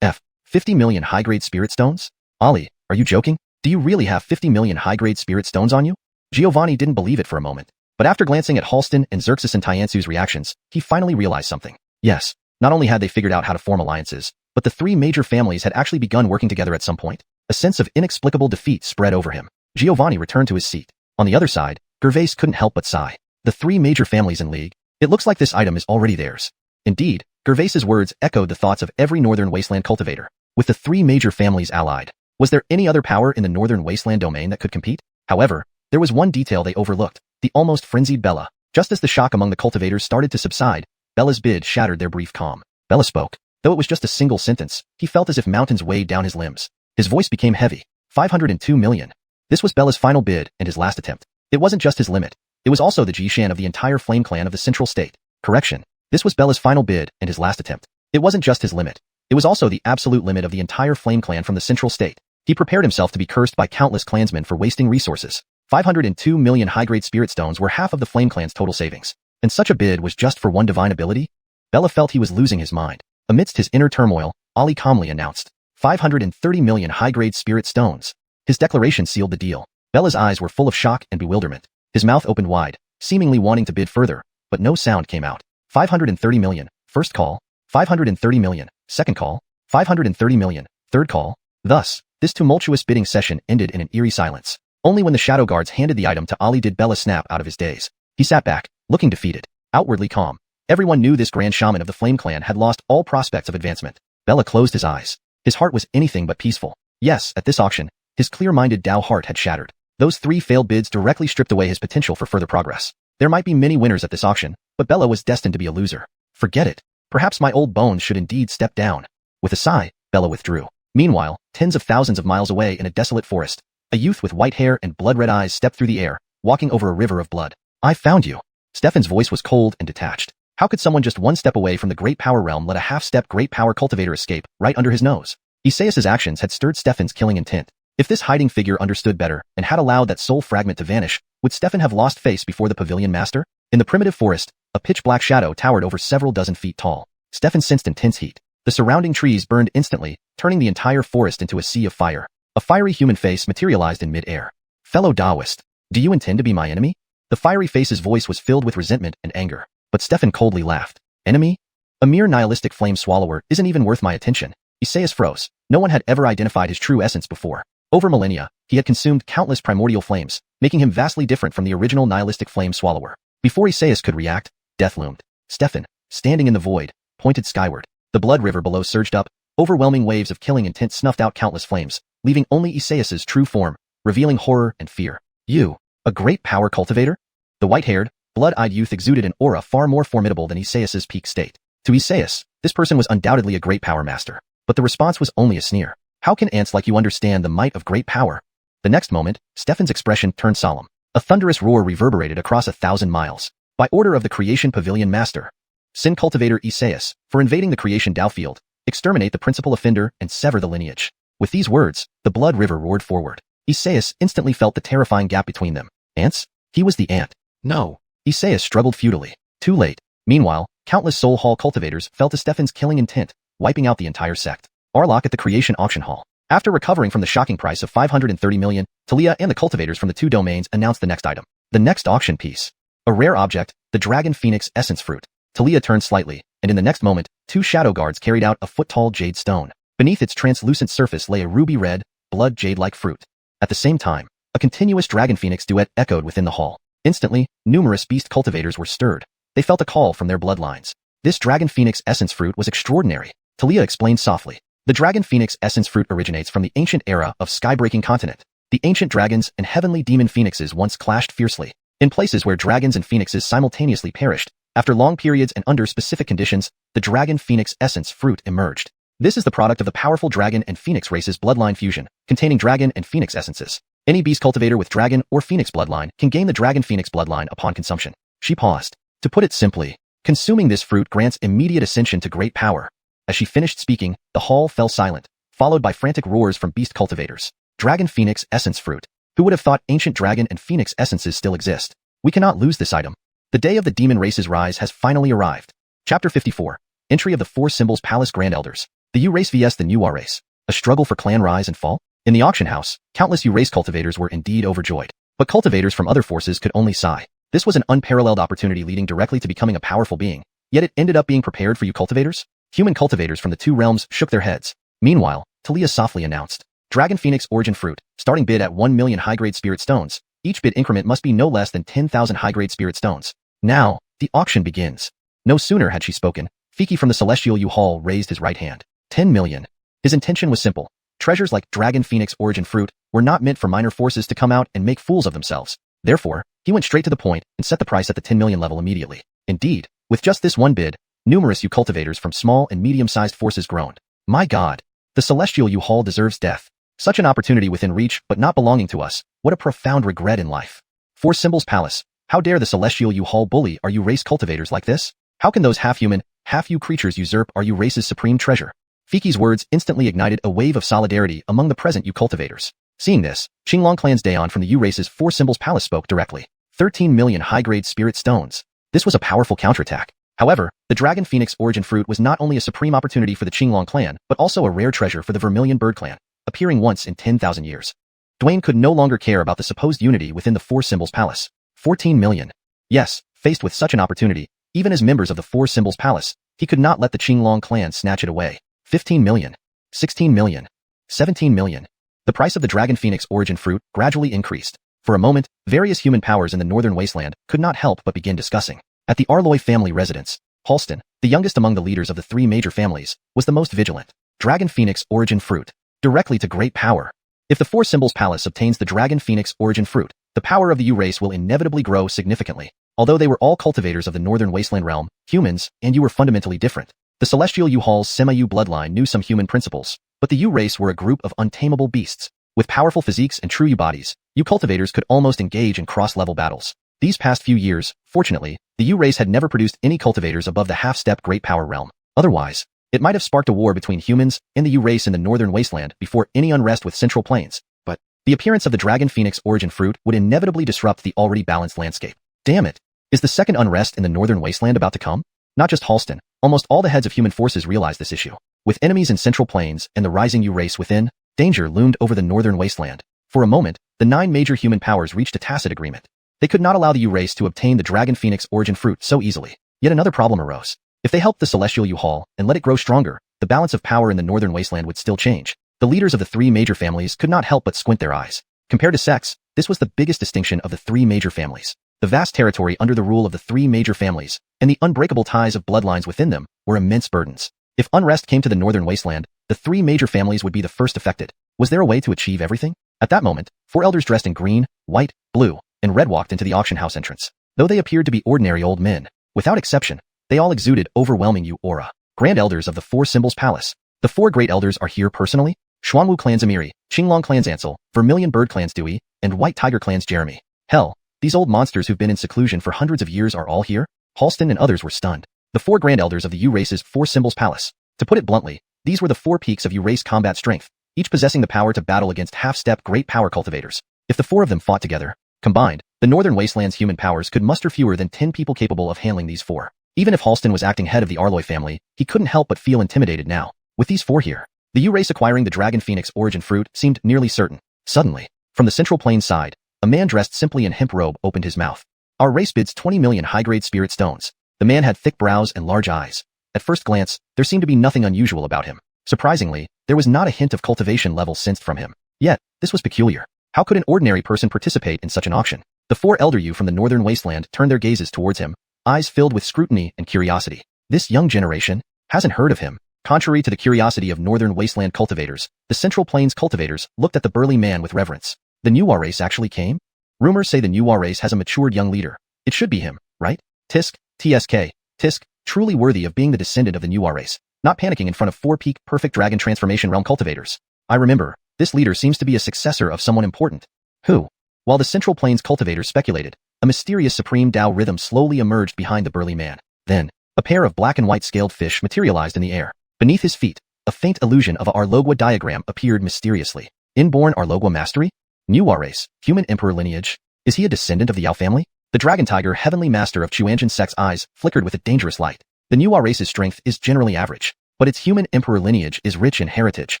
S1: 50 million high-grade spirit stones? Ali, are you joking? Do you really have 50 million high-grade spirit stones on you? Giovanni didn't believe it for a moment. But after glancing at Halston and Xerxes and Tiansu's reactions, he finally realized something. Yes, not only had they figured out how to form alliances, but the three major families had actually begun working together at some point. A sense of inexplicable defeat spread over him. Giovanni returned to his seat. On the other side, Gervais couldn't help but sigh. The three major families in league. It looks like this item is already theirs. Indeed, Gervais's words echoed the thoughts of every northern wasteland cultivator. With the three major families allied, was there any other power in the northern wasteland domain that could compete? However, there was one detail they overlooked, the almost frenzied Bella. Just as the shock among the cultivators started to subside, Bella's bid shattered their brief calm. Bella spoke. Though it was just a single sentence, he felt as if mountains weighed down his limbs. His voice became heavy. 502 million. This was Bella's final bid and his last attempt. It wasn't just his limit. It was also the Jishan of the entire Flame Clan of the Central State. Correction. This was Bella's final bid and his last attempt. It wasn't just his limit. It was also the absolute limit of the entire Flame Clan from the Central State. He prepared himself to be cursed by countless clansmen for wasting resources. 502 million high-grade spirit stones were half of the Flame Clan's total savings. And such a bid was just for one divine ability? Bella felt he was losing his mind. Amidst his inner turmoil, Ali calmly announced, 530 million high-grade spirit stones. His declaration sealed the deal. Bella's eyes were full of shock and bewilderment. His mouth opened wide, seemingly wanting to bid further, but no sound came out. 530 million, first call. 530 million, second call. 530 million, third call. Thus, this tumultuous bidding session ended in an eerie silence. Only when the shadow guards handed the item to Ali did Bella snap out of his daze. He sat back, looking defeated, outwardly calm. Everyone knew this grand shaman of the Flame Clan had lost all prospects of advancement. Bella closed his eyes. His heart was anything but peaceful. Yes, at this auction, his clear-minded Dao heart had shattered. Those three failed bids directly stripped away his potential for further progress. There might be many winners at this auction, but Bella was destined to be a loser. Forget it. Perhaps my old bones should indeed step down. With a sigh, Bella withdrew. Meanwhile, tens of thousands of miles away in a desolate forest, a youth with white hair and blood-red eyes stepped through the air, walking over a river of blood. I found you. Stefan's voice was cold and detached. How could someone just one step away from the Great Power Realm let a half-step Great Power cultivator escape right under his nose? Isaias's actions had stirred Stefan's killing intent. If this hiding figure understood better and had allowed that soul fragment to vanish, would Stefan have lost face before the pavilion master? In the primitive forest, a pitch-black shadow towered over several dozen feet tall. Stefan sensed intense heat. The surrounding trees burned instantly, turning the entire forest into a sea of fire. A fiery human face materialized in mid-air. Fellow Taoist, do you intend to be my enemy? The fiery face's voice was filled with resentment and anger, but Stefan coldly laughed. Enemy? A mere nihilistic flame swallower isn't even worth my attention. Isaias froze. No one had ever identified his true essence before. Over millennia, he had consumed countless primordial flames, making him vastly different from the original nihilistic flame swallower. Before Isaias could react, death loomed. Stefan, standing in the void, pointed skyward. The blood river below surged up. Overwhelming waves of killing intent snuffed out countless flames, leaving only Isaias's true form, revealing horror and fear. You, a great power cultivator? The white-haired, blood-eyed youth exuded an aura far more formidable than Isaias's peak state. To Isaias, this person was undoubtedly a great power master. But the response was only a sneer. How can ants like you understand the might of great power? The next moment, Stefan's expression turned solemn. A thunderous roar reverberated across 1,000 miles. By order of the Creation Pavilion Master, Sin Cultivator Isaias, for invading the Creation Dao Field, exterminate the principal offender and sever the lineage. With these words, the blood river roared forward. Isaias instantly felt the terrifying gap between them. Ants? He was the ant. No. Isaias struggled futilely. Too late. Meanwhile, countless Soul Hall cultivators fell to Stefan's killing intent, wiping out the entire sect. Arlok at the Creation Auction Hall. After recovering from the shocking price of 530 million, Talia and the cultivators from the two domains announced the next item. The next auction piece. A rare object, the Dragon Phoenix Essence Fruit. Talia turned slightly, and in the next moment, two shadow guards carried out a foot-tall jade stone. Beneath its translucent surface lay a ruby-red, blood jade-like fruit. At the same time, a continuous Dragon Phoenix duet echoed within the hall. Instantly, numerous beast cultivators were stirred. They felt a call from their bloodlines. This Dragon Phoenix Essence Fruit was extraordinary. Talia explained softly. The Dragon Phoenix Essence Fruit originates from the ancient era of sky-breaking continent. The ancient dragons and heavenly demon phoenixes once clashed fiercely. In places where dragons and phoenixes simultaneously perished, after long periods and under specific conditions, the Dragon Phoenix Essence Fruit emerged. This is the product of the powerful dragon and phoenix race's bloodline fusion, containing dragon and phoenix essences. Any beast cultivator with dragon or phoenix bloodline can gain the Dragon Phoenix bloodline upon consumption. She paused. To put it simply, consuming this fruit grants immediate ascension to great power. As she finished speaking, the hall fell silent, followed by frantic roars from beast cultivators. Dragon Phoenix Essence Fruit. Who would have thought ancient dragon and phoenix essences still exist? We cannot lose this item. The day of the demon race's rise has finally arrived. Chapter 54. Entry of the Four Symbols Palace Grand Elders. The U race vs the Nuwa race. A struggle for clan rise and fall? In the auction house, countless U race cultivators were indeed overjoyed. But cultivators from other forces could only sigh. This was an unparalleled opportunity leading directly to becoming a powerful being, yet it ended up being prepared for you cultivators? Human cultivators from the two realms shook their heads. Meanwhile, Talia softly announced, Dragon Phoenix Origin Fruit, starting bid at 1 million high-grade spirit stones. Each bid increment must be no less than 10,000 high-grade spirit stones. Now, the auction begins. No sooner had she spoken, Fiki from the Celestial U Hall raised his right hand. 10 million. His intention was simple. Treasures like Dragon Phoenix Origin Fruit were not meant for minor forces to come out and make fools of themselves. Therefore, he went straight to the point and set the price at the 10 million level immediately. Indeed, with just this one bid, numerous U cultivators from small and medium-sized forces groaned. My God, the Celestial U Hall deserves death. Such an opportunity within reach but not belonging to us. What a profound regret in life. Four Symbols Palace. How dare the Celestial U Hall bully our U race cultivators like this? How can those half-human, half-U creatures usurp our U race's supreme treasure? Fiki's words instantly ignited a wave of solidarity among the present U cultivators. Seeing this, Qinglong Clan's Daeon from the U race's Four Symbols Palace spoke directly. 13 million high-grade spirit stones. This was a powerful counterattack. However, the Dragon Phoenix Origin Fruit was not only a supreme opportunity for the Qinglong Clan, but also a rare treasure for the Vermilion Bird Clan, appearing once in 10,000 years. Dwayne could no longer care about the supposed unity within the Four Symbols Palace. 14 million. Yes, faced with such an opportunity, even as members of the Four Symbols Palace, he could not let the Qinglong Clan snatch it away. 15 million. 16 million. 17 million. The price of the Dragon Phoenix Origin Fruit gradually increased. For a moment, various human powers in the Northern Wasteland could not help but begin discussing. At the Arloy family residence, Halston, the youngest among the leaders of the three major families, was the most vigilant. Dragon Phoenix Origin Fruit. Directly to great power. If the Four Symbols Palace obtains the Dragon Phoenix Origin Fruit, the power of the U race will inevitably grow significantly. Although they were all cultivators of the Northern Wasteland realm, humans and U were fundamentally different. The Celestial U Hall's semi-U bloodline knew some human principles, but the U race were a group of untamable beasts. With powerful physiques and true U bodies, U cultivators could almost engage in cross-level battles. These past few years, fortunately, the U race had never produced any cultivators above the half-step great power realm. Otherwise, it might have sparked a war between humans and the U race in the Northern Wasteland before any unrest with Central Plains. But the appearance of the Dragon Phoenix Origin Fruit would inevitably disrupt the already balanced landscape. Damn it! Is the second unrest in the Northern Wasteland about to come? Not just Halston, almost all the heads of human forces realized this issue. With enemies in Central Plains and the rising U race within, danger loomed over the Northern Wasteland. For a moment, the 9 major human powers reached a tacit agreement. They could not allow the U race to obtain the Dragon Phoenix Origin Fruit so easily. Yet another problem arose. If they helped the Celestial U Hall and let it grow stronger, the balance of power in the Northern Wasteland would still change. The leaders of the 3 major families could not help but squint their eyes. Compared to sex, this was the biggest distinction of the 3 major families. The vast territory under the rule of the 3 major families, and the unbreakable ties of bloodlines within them, were immense burdens. If unrest came to the Northern Wasteland, the 3 major families would be the first affected. Was there a way to achieve everything? At that moment, 4 elders dressed in green, white, blue, and red walked into the auction house entrance. Though they appeared to be ordinary old men, without exception, they all exuded overwhelming U aura. Grand Elders of the Four Symbols Palace. The 4 Great Elders are here personally. Xuanhuan Clan's Amiri, Qinglong Clan's Ansel, Vermilion Bird Clan's Dewey, and White Tiger Clan's Jeremy. Hell, these old monsters who've been in seclusion for hundreds of years are all here? Halston and others were stunned. The 4 Grand Elders of the U race's Four Symbols Palace. To put it bluntly, these were the 4 peaks of U race combat strength, each possessing the power to battle against half-step great power cultivators. If the 4 of them fought together, combined, the Northern Wasteland's human powers could muster fewer than 10 people capable of handling these 4. Even if Halston was acting head of the Arloy family, he couldn't help but feel intimidated now. With these 4 here, the U race acquiring the Dragon Phoenix Origin Fruit seemed nearly certain. Suddenly, from the Central Plains side, a man dressed simply in hemp robe opened his mouth. Our race bids 20 million high-grade spirit stones. The man had thick brows and large eyes. At first glance, there seemed to be nothing unusual about him. Surprisingly, there was not a hint of cultivation level sensed from him. Yet, this was peculiar. How could an ordinary person participate in such an auction? The 4 elder U from the Northern Wasteland turned their gazes towards him, eyes filled with scrutiny and curiosity. This young generation hasn't heard of him. Contrary to the curiosity of Northern Wasteland cultivators, the Central Plains cultivators looked at the burly man with reverence. The Nuwa race actually came? Rumors say the Nuwa race has a matured young leader. It should be him, right? Tisk, TSK, Tisk, truly worthy of being the descendant of the Nuwa race, not panicking in front of 4 peak perfect dragon transformation realm cultivators. I remember, this leader seems to be a successor of someone important. Who? While the Central Plains cultivators speculated, a mysterious supreme Tao rhythm slowly emerged behind the burly man. Then, a pair of black and white scaled fish materialized in the air. Beneath his feet, a faint illusion of a Arlogwa diagram appeared mysteriously. Inborn Arlogwa mastery? Nuwa race, human emperor lineage. Is he a descendant of the Yao family? The dragon tiger heavenly master of Xuanhuan sect's eyes flickered with a dangerous light. The Nuwa race's strength is generally average, but its human emperor lineage is rich in heritage.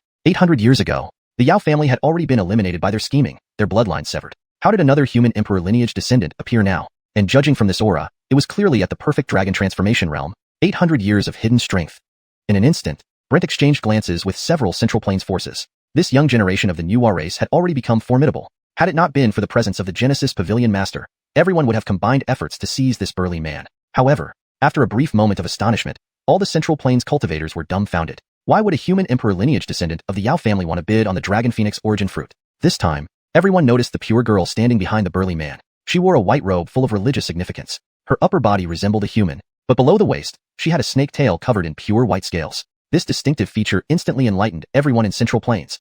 S1: 800 years ago, the Yao family had already been eliminated by their scheming, their bloodline severed. How did another human emperor lineage descendant appear now? and judging from this aura, it was clearly at the perfect dragon transformation realm, 800 years of hidden strength. In an instant, Brent exchanged glances with several Central Plains forces. This young generation of the Nuwa race had already become formidable. Had it not been for the presence of the Genesis Pavilion Master, everyone would have combined efforts to seize this burly man. However, after a brief moment of astonishment, all the Central Plains cultivators were dumbfounded. Why would a human emperor lineage descendant of the Yao family want to bid on the Dragon Phoenix origin fruit? This time, everyone noticed the pure girl standing behind the burly man. She wore a white robe full of religious significance. Her upper body resembled a human, but below the waist, she had a snake tail covered in pure white scales. This distinctive feature instantly enlightened everyone in Central Plains.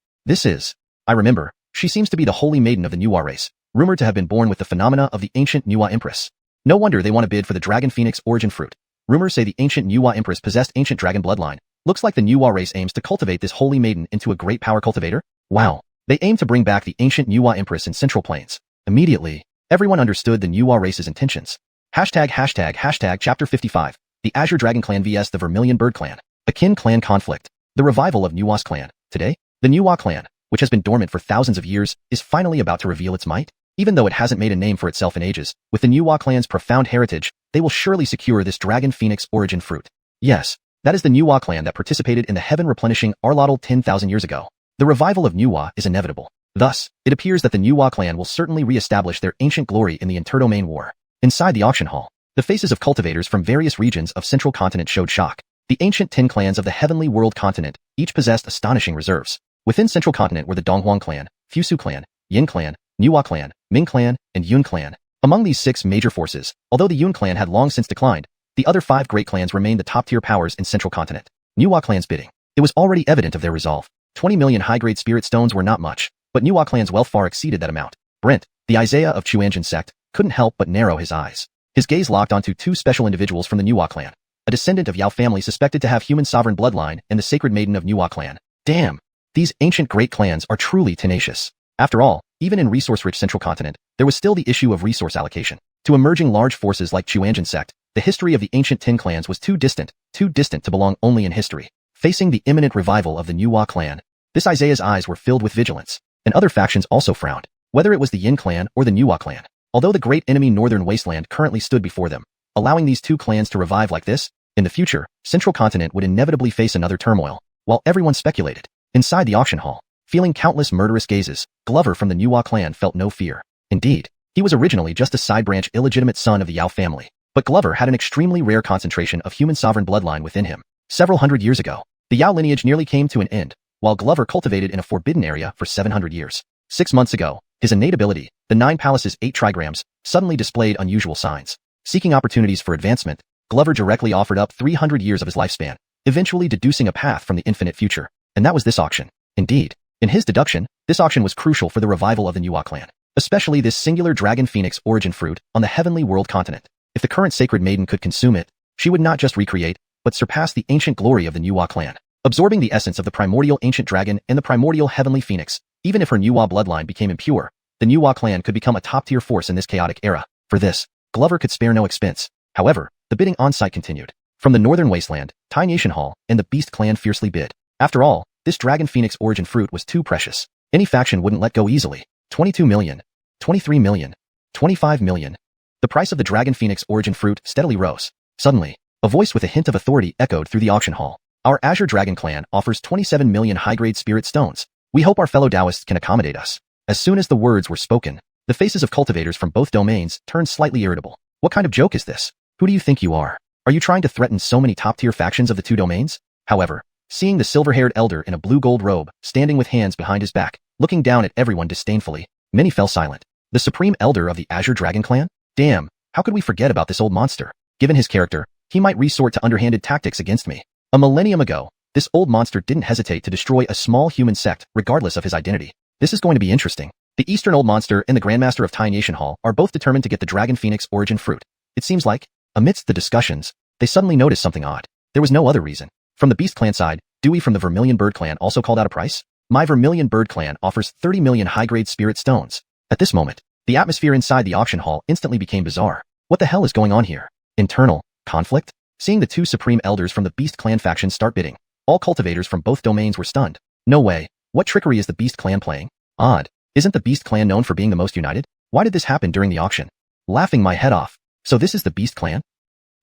S1: I remember, she seems to be the holy maiden of the Nuwa race, rumored to have been born with the phenomena of the ancient Nuwa Empress. No wonder they want to bid for the Dragon Phoenix origin fruit. Rumors say the ancient Nuwa Empress possessed ancient dragon bloodline. Looks like the Nuwa race aims to cultivate this holy maiden into a great power cultivator? Wow. They aim to bring back the ancient Nuwa Empress in Central Plains. Immediately, everyone understood the Nuwa race's intentions. Hashtag Chapter 55. The Azure Dragon Clan vs the Vermilion Bird Clan. A kin clan conflict. The revival of Nuwa's clan. Today, the Nuwa clan, which has been dormant for thousands of years, is finally about to reveal its might. Even though it hasn't made a name for itself in ages, with the Nuwa clan's profound heritage, they will surely secure this Dragon Phoenix origin fruit. Yes, that is the Nuwa clan that participated in the heaven-replenishing Arlotl 10,000 years ago. The revival of Nuwa is inevitable. Thus, it appears that the Nuwa clan will certainly re-establish their ancient glory in the Interdomain War. Inside the auction hall, the faces of cultivators from various regions of Central Continent showed shock. The ancient 10 clans of the Heavenly World continent each possessed astonishing reserves. Within Central Continent were the Donghua clan, Fusu clan, Yin clan, Nuwa clan, Ming clan, and Yun clan. Among these 6 major forces, although the Yun clan had long since declined, the other 5 great clans remained the top-tier powers in Central Continent. Nuwa clan's bidding. It was already evident of their resolve. 20 million high-grade spirit stones were not much, but Nuwa clan's wealth far exceeded that amount. Brent, the Isaiah of Xuanhuan sect, couldn't help but narrow his eyes. His gaze locked onto 2 special individuals from the Nuwa clan. A descendant of Yao family suspected to have human sovereign bloodline and the sacred maiden of Nuwa clan. Damn! These ancient great clans are truly tenacious. After all, even in resource-rich Central Continent, there was still the issue of resource allocation. To emerging large forces like Xuanhuan sect, the history of the ancient 10 clans was too distant to belong only in history. Facing the imminent revival of the Nuwa clan, this Isaiah's eyes were filled with vigilance, and other factions also frowned, whether it was the Yin clan or the Nuwa clan. Although the great enemy Northern Wasteland currently stood before them, allowing these 2 clans to revive like this, in the future, Central Continent would inevitably face another turmoil. While everyone speculated, inside the auction hall, feeling countless murderous gazes, Glover from the Nuwa clan felt no fear. Indeed, he was originally just a side-branch illegitimate son of the Yao family, but Glover had an extremely rare concentration of human sovereign bloodline within him. Several hundred years ago, the Yao lineage nearly came to an end, while Glover cultivated in a forbidden area for 700 years. 6 months ago, his innate ability, the 9 Palaces 8 trigrams, suddenly displayed unusual signs. Seeking opportunities for advancement, Glover directly offered up 300 years of his lifespan, eventually deducing a path from the infinite future. And that was this auction. Indeed, in his deduction, this auction was crucial for the revival of the Nuwa clan, especially this singular Dragon Phoenix origin fruit on the Heavenly World continent. If the current sacred maiden could consume it, she would not just recreate, but surpass the ancient glory of the Nuwa clan, absorbing the essence of the primordial ancient dragon and the primordial heavenly phoenix. Even if her Nuwa bloodline became impure, the Nuwa clan could become a top-tier force in this chaotic era. For this, Glover could spare no expense. However, the bidding on-site continued. From the Northern Wasteland, Tai Nation Hall, and the Beast clan fiercely bid. After all, this Dragon Phoenix origin fruit was too precious. Any faction wouldn't let go easily. 22 million, 23 million, 25 million. The price of the Dragon Phoenix origin fruit steadily rose. Suddenly, a voice with a hint of authority echoed through the auction hall. Our Azure Dragon clan offers 27 million high-grade spirit stones. We hope our fellow Taoists can accommodate us. As soon as the words were spoken, the faces of cultivators from both domains turned slightly irritable. What kind of joke is this? Who do you think you are? Are you trying to threaten so many top-tier factions of the 2 domains? However, seeing the silver-haired elder in a blue-gold robe, standing with hands behind his back, looking down at everyone disdainfully, many fell silent. The supreme elder of the Azure Dragon clan? Damn, how could we forget about this old monster? Given his character, he might resort to underhanded tactics against me. A millennium ago, this old monster didn't hesitate to destroy a small human sect regardless of his identity. This is going to be interesting. The Eastern Old Monster and the Grandmaster of Tai Nation Hall are both determined to get the Dragon Phoenix origin fruit. It seems like, amidst the discussions, they suddenly noticed something odd. There was no other reason. From the Beast clan side, Dewey from the Vermilion Bird clan also called out a price. My Vermilion Bird clan offers 30 million high-grade spirit stones. At this moment, the atmosphere inside the auction hall instantly became bizarre. What the hell is going on here? Internal conflict? Seeing the 2 supreme elders from the Beast clan faction start bidding, all cultivators from both domains were stunned. No way. What trickery is the Beast clan playing? Odd. Isn't the Beast clan known for being the most united? Why did this happen during the auction? Laughing my head off, So this is the Beast Clan?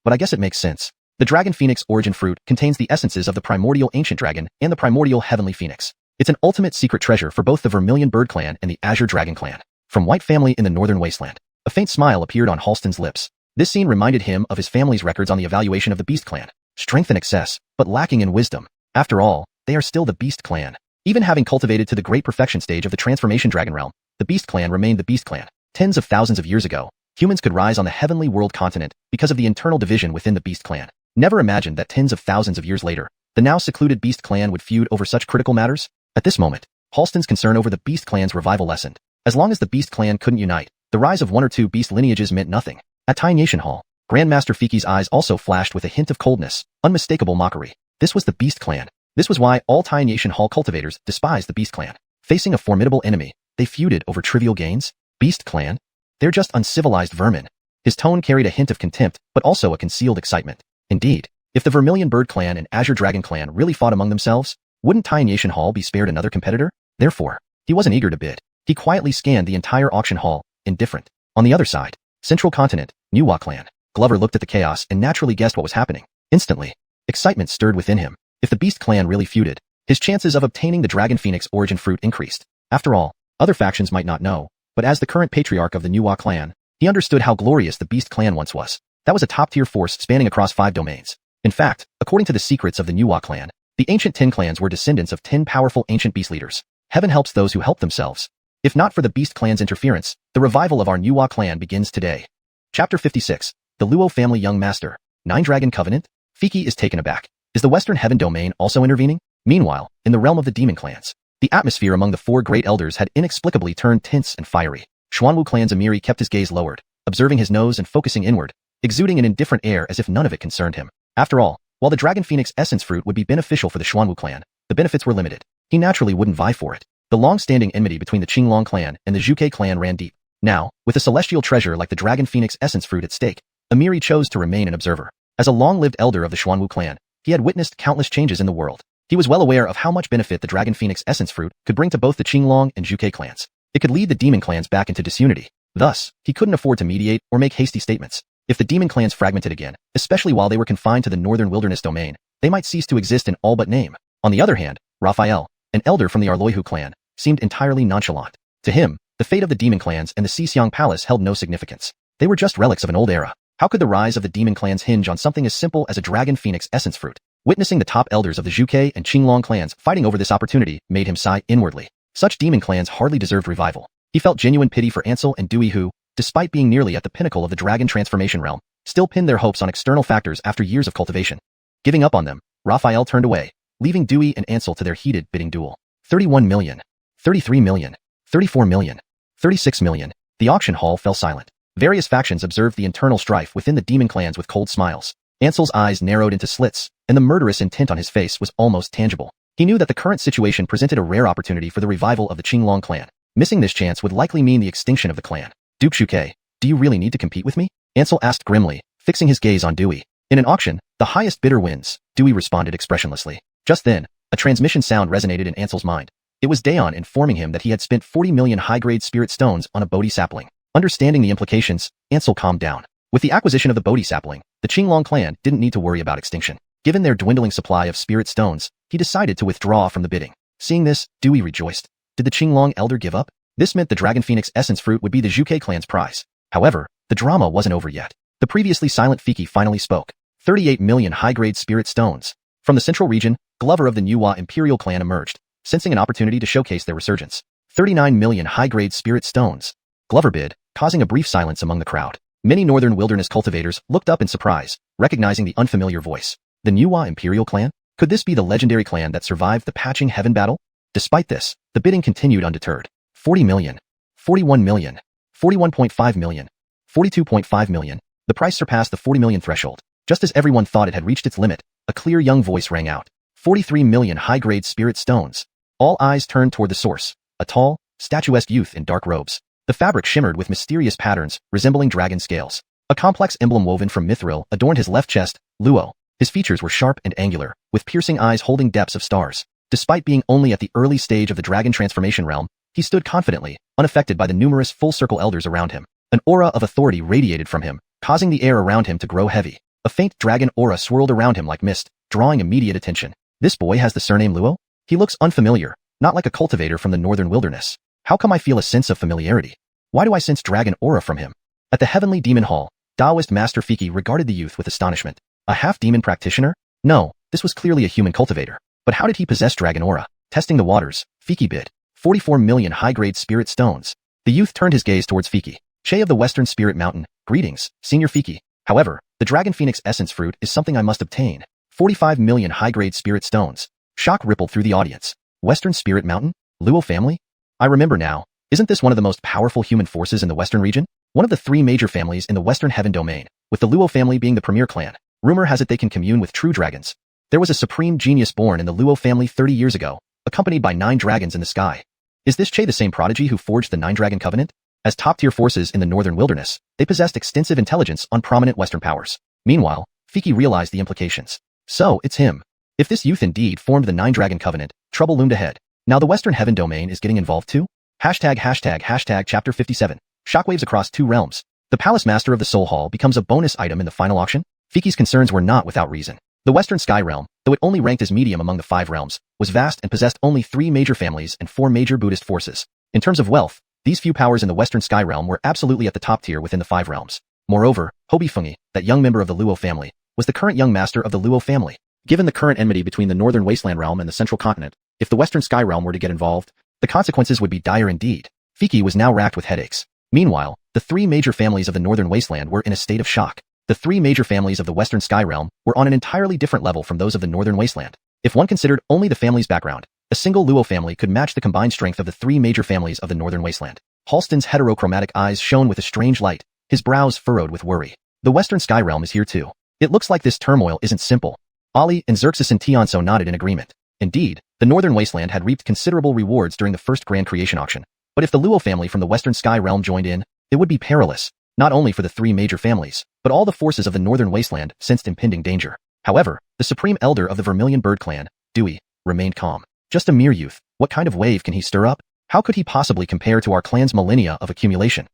S1: But I guess it makes sense. The Dragon Phoenix origin fruit contains the essences of the primordial ancient dragon and the primordial heavenly phoenix. It's an ultimate secret treasure for both the Vermilion Bird Clan and the Azure Dragon Clan. From White family in the Northern Wasteland. A faint smile appeared on Halston's lips. This scene reminded him of his family's records on the evaluation of the Beast Clan. Strength in excess, but lacking in wisdom. After all, they are still the Beast Clan. Even having cultivated to the great perfection stage of the Transformation Dragon Realm, the Beast Clan remained the Beast Clan. Tens of thousands of years ago, humans could rise on the heavenly world continent because of the internal division within the Beast Clan. Never imagined that tens of thousands of years later, the now secluded Beast Clan would feud over such critical matters. At this moment, Halston's concern over the Beast Clan's revival lessened. As long as the Beast Clan couldn't unite, the rise of one or two beast lineages meant nothing. At Tai Nation Hall, Grandmaster Fiki's eyes also flashed with a hint of coldness, unmistakable mockery. This was the Beast Clan. This was why all Tai Nation Hall cultivators despised the Beast Clan. Facing a formidable enemy, they feuded over trivial gains? Beast Clan? They're just uncivilized vermin. His tone carried a hint of contempt, but also a concealed excitement. Indeed, if the Vermilion Bird Clan and Azure Dragon Clan really fought among themselves, wouldn't Tai Nation Hall be spared another competitor? Therefore, he wasn't eager to bid. He quietly scanned the entire auction hall, indifferent. On the other side, Central Continent, Nuwa Clan. Glover looked at the chaos and naturally guessed what was happening. Instantly, excitement stirred within him. If the Beast Clan really feuded, his chances of obtaining the Dragon Phoenix origin fruit increased. After all, other factions might not know, but as the current patriarch of the Nuwa Clan, he understood how glorious the Beast Clan once was. That was a top-tier force spanning across 5 domains. In fact, according to the secrets of the Nuwa Clan, the ancient 10 clans were descendants of 10 powerful ancient beast leaders. Heaven helps those who help themselves. If not for the Beast Clan's interference, the revival of our Nuwa Clan begins today. Chapter 56. The Luo Family Young Master. 9 Dragon Covenant? Fiki is taken aback. Is the Western Heaven domain also intervening? Meanwhile, in the realm of the Demon Clans, the atmosphere among the 4 great elders had inexplicably turned tense and fiery. Xuanhuan Clan's Amiri kept his gaze lowered, observing his nose and focusing inward, exuding an indifferent air as if none of it concerned him. After all, while the Dragon Phoenix essence fruit would be beneficial for the Xuanhuan Clan, the benefits were limited. He naturally wouldn't vie for it. The long-standing enmity between the Qinglong Clan and the Zhuge Clan ran deep. Now, with a celestial treasure like the Dragon Phoenix essence fruit at stake, Amiri chose to remain an observer. As a long-lived elder of the Xuanhuan Clan, he had witnessed countless changes in the world. He was well aware of how much benefit the Dragon Phoenix essence fruit could bring to both the Qinglong and Zhuge clans. It could lead the Demon Clans back into disunity. Thus, he couldn't afford to mediate or make hasty statements. If the Demon Clans fragmented again, especially while they were confined to the Northern Wilderness domain, they might cease to exist in all but name. On the other hand, Raphael, an elder from the Arloihu clan, seemed entirely nonchalant. To him, the fate of the Demon Clans and the Xiang Palace held no significance. They were just relics of an old era. How could the rise of the Demon Clans hinge on something as simple as a Dragon Phoenix essence fruit? Witnessing the top elders of the Zhuge and Qinglong clans fighting over this opportunity made him sigh inwardly. Such Demon Clans hardly deserved revival. He felt genuine pity for Ansel and Dewey who, despite being nearly at the pinnacle of the Dragon Transformation realm, still pinned their hopes on external factors after years of cultivation. Giving up on them, Raphael turned away, leaving Dewey and Ansel to their heated bidding duel. 31 million. 33 million. 34 million. 36 million. The auction hall fell silent. Various factions observed the internal strife within the Demon Clans with cold smiles. Ansel's eyes narrowed into slits, and the murderous intent on his face was almost tangible. He knew that the current situation presented a rare opportunity for the revival of the Qinglong clan. Missing this chance would likely mean the extinction of the clan. Duke Shuke, do you really need to compete with me? Ansel asked grimly, fixing his gaze on Dewey. In an auction, the highest bidder wins, Dewey responded expressionlessly. Just then, a transmission sound resonated in Ansel's mind. It was Daon informing him that he had spent 40 million high-grade spirit stones on a Bodhi sapling. Understanding the implications, Ansel calmed down. With the acquisition of the Bodhi sapling, the Qinglong clan didn't need to worry about extinction. Given their dwindling supply of spirit stones, he decided to withdraw from the bidding. Seeing this, Dewey rejoiced. Did the Qinglong elder give up? This meant the Dragon Phoenix essence fruit would be the Zhuge clan's prize. However, the drama wasn't over yet. The previously silent Fiki finally spoke. 38 million high-grade spirit stones. From the central region, Glover of the Nuwa Imperial clan emerged, sensing an opportunity to showcase their resurgence. 39 million high-grade spirit stones. Glover bid, causing a brief silence among the crowd. Many northern wilderness cultivators looked up in surprise, recognizing the unfamiliar voice. The Nuwa Imperial clan? Could this be the legendary clan that survived the Patching Heaven battle? Despite this, the bidding continued undeterred. 40 million. 41 million. 41.5 million. 42.5 million. The price surpassed the 40 million threshold. Just as everyone thought it had reached its limit, a clear young voice rang out. 43 million high-grade spirit stones. All eyes turned toward the source, a tall, statuesque youth in dark robes. The fabric shimmered with mysterious patterns, resembling dragon scales. A complex emblem woven from mithril adorned his left chest, Luo. His features were sharp and angular, with piercing eyes holding depths of stars. Despite being only at the early stage of the dragon transformation realm, he stood confidently, unaffected by the numerous full-circle elders around him. An aura of authority radiated from him, causing the air around him to grow heavy. A faint dragon aura swirled around him like mist, drawing immediate attention. This boy has the surname Luo? He looks unfamiliar, not like a cultivator from the northern wilderness. How come I feel a sense of familiarity? Why do I sense dragon aura from him? At the Heavenly Demon Hall, Taoist Master Fiki regarded the youth with astonishment. A half-demon practitioner? No, this was clearly a human cultivator. But how did he possess dragon aura? Testing the waters, Fiki bid. 44 million high-grade spirit stones. The youth turned his gaze towards Fiki. Che of the Western Spirit Mountain, greetings, Senior Fiki. However, the Dragon Phoenix Essence Fruit is something I must obtain. 45 million high-grade spirit stones. Shock rippled through the audience. Western Spirit Mountain? Luo family? I remember now. Isn't this one of the most powerful human forces in the Western region? One of the 3 major families in the Western Heaven domain, with the Luo family being the premier clan. Rumor has it they can commune with true dragons. There was a supreme genius born in the Luo family 30 years ago, accompanied by 9 dragons in the sky. Is this Che the same prodigy who forged the 9-Dragon Covenant? As top-tier forces in the northern wilderness, they possessed extensive intelligence on prominent Western powers. Meanwhile, Fiki realized the implications. So, it's him. If this youth indeed formed the 9-Dragon Covenant, trouble loomed ahead. Now the Western Heaven domain is getting involved too? ####Chapter 57. Shockwaves across 2 realms. The Palace Master of the Soul Hall becomes a bonus item in the final auction? Fiki's concerns were not without reason. The Western Sky Realm, though it only ranked as medium among the 5 realms, was vast and possessed only 3 major families and 4 major Buddhist forces. In terms of wealth, these few powers in the Western Sky Realm were absolutely at the top tier within the 5 realms. Moreover, Hobi Fungi, that young member of the Luo family, was the current young master of the Luo family. Given the current enmity between the Northern Wasteland Realm and the Central Continent, if the Western Sky Realm were to get involved, the consequences would be dire indeed. Fiki was now racked with headaches. Meanwhile, the 3 major families of the Northern Wasteland were in a state of shock. The 3 major families of the Western Sky Realm were on an entirely different level from those of the Northern Wasteland. If one considered only the family's background, a single Luo family could match the combined strength of the 3 major families of the Northern Wasteland. Halston's heterochromatic eyes shone with a strange light, his brows furrowed with worry. The Western Sky Realm is here too. It looks like this turmoil isn't simple. Ali and Xerxes and Tianso nodded in agreement. Indeed, the Northern Wasteland had reaped considerable rewards during the first Grand Creation auction. But if the Luo family from the Western Sky Realm joined in, it would be perilous, not only for the 3 major families, but all the forces of the Northern Wasteland sensed impending danger. However, the Supreme Elder of the Vermilion Bird Clan, Dewey, remained calm. Just a mere youth, what kind of wave can he stir up? How could he possibly compare to our clan's millennia of accumulation?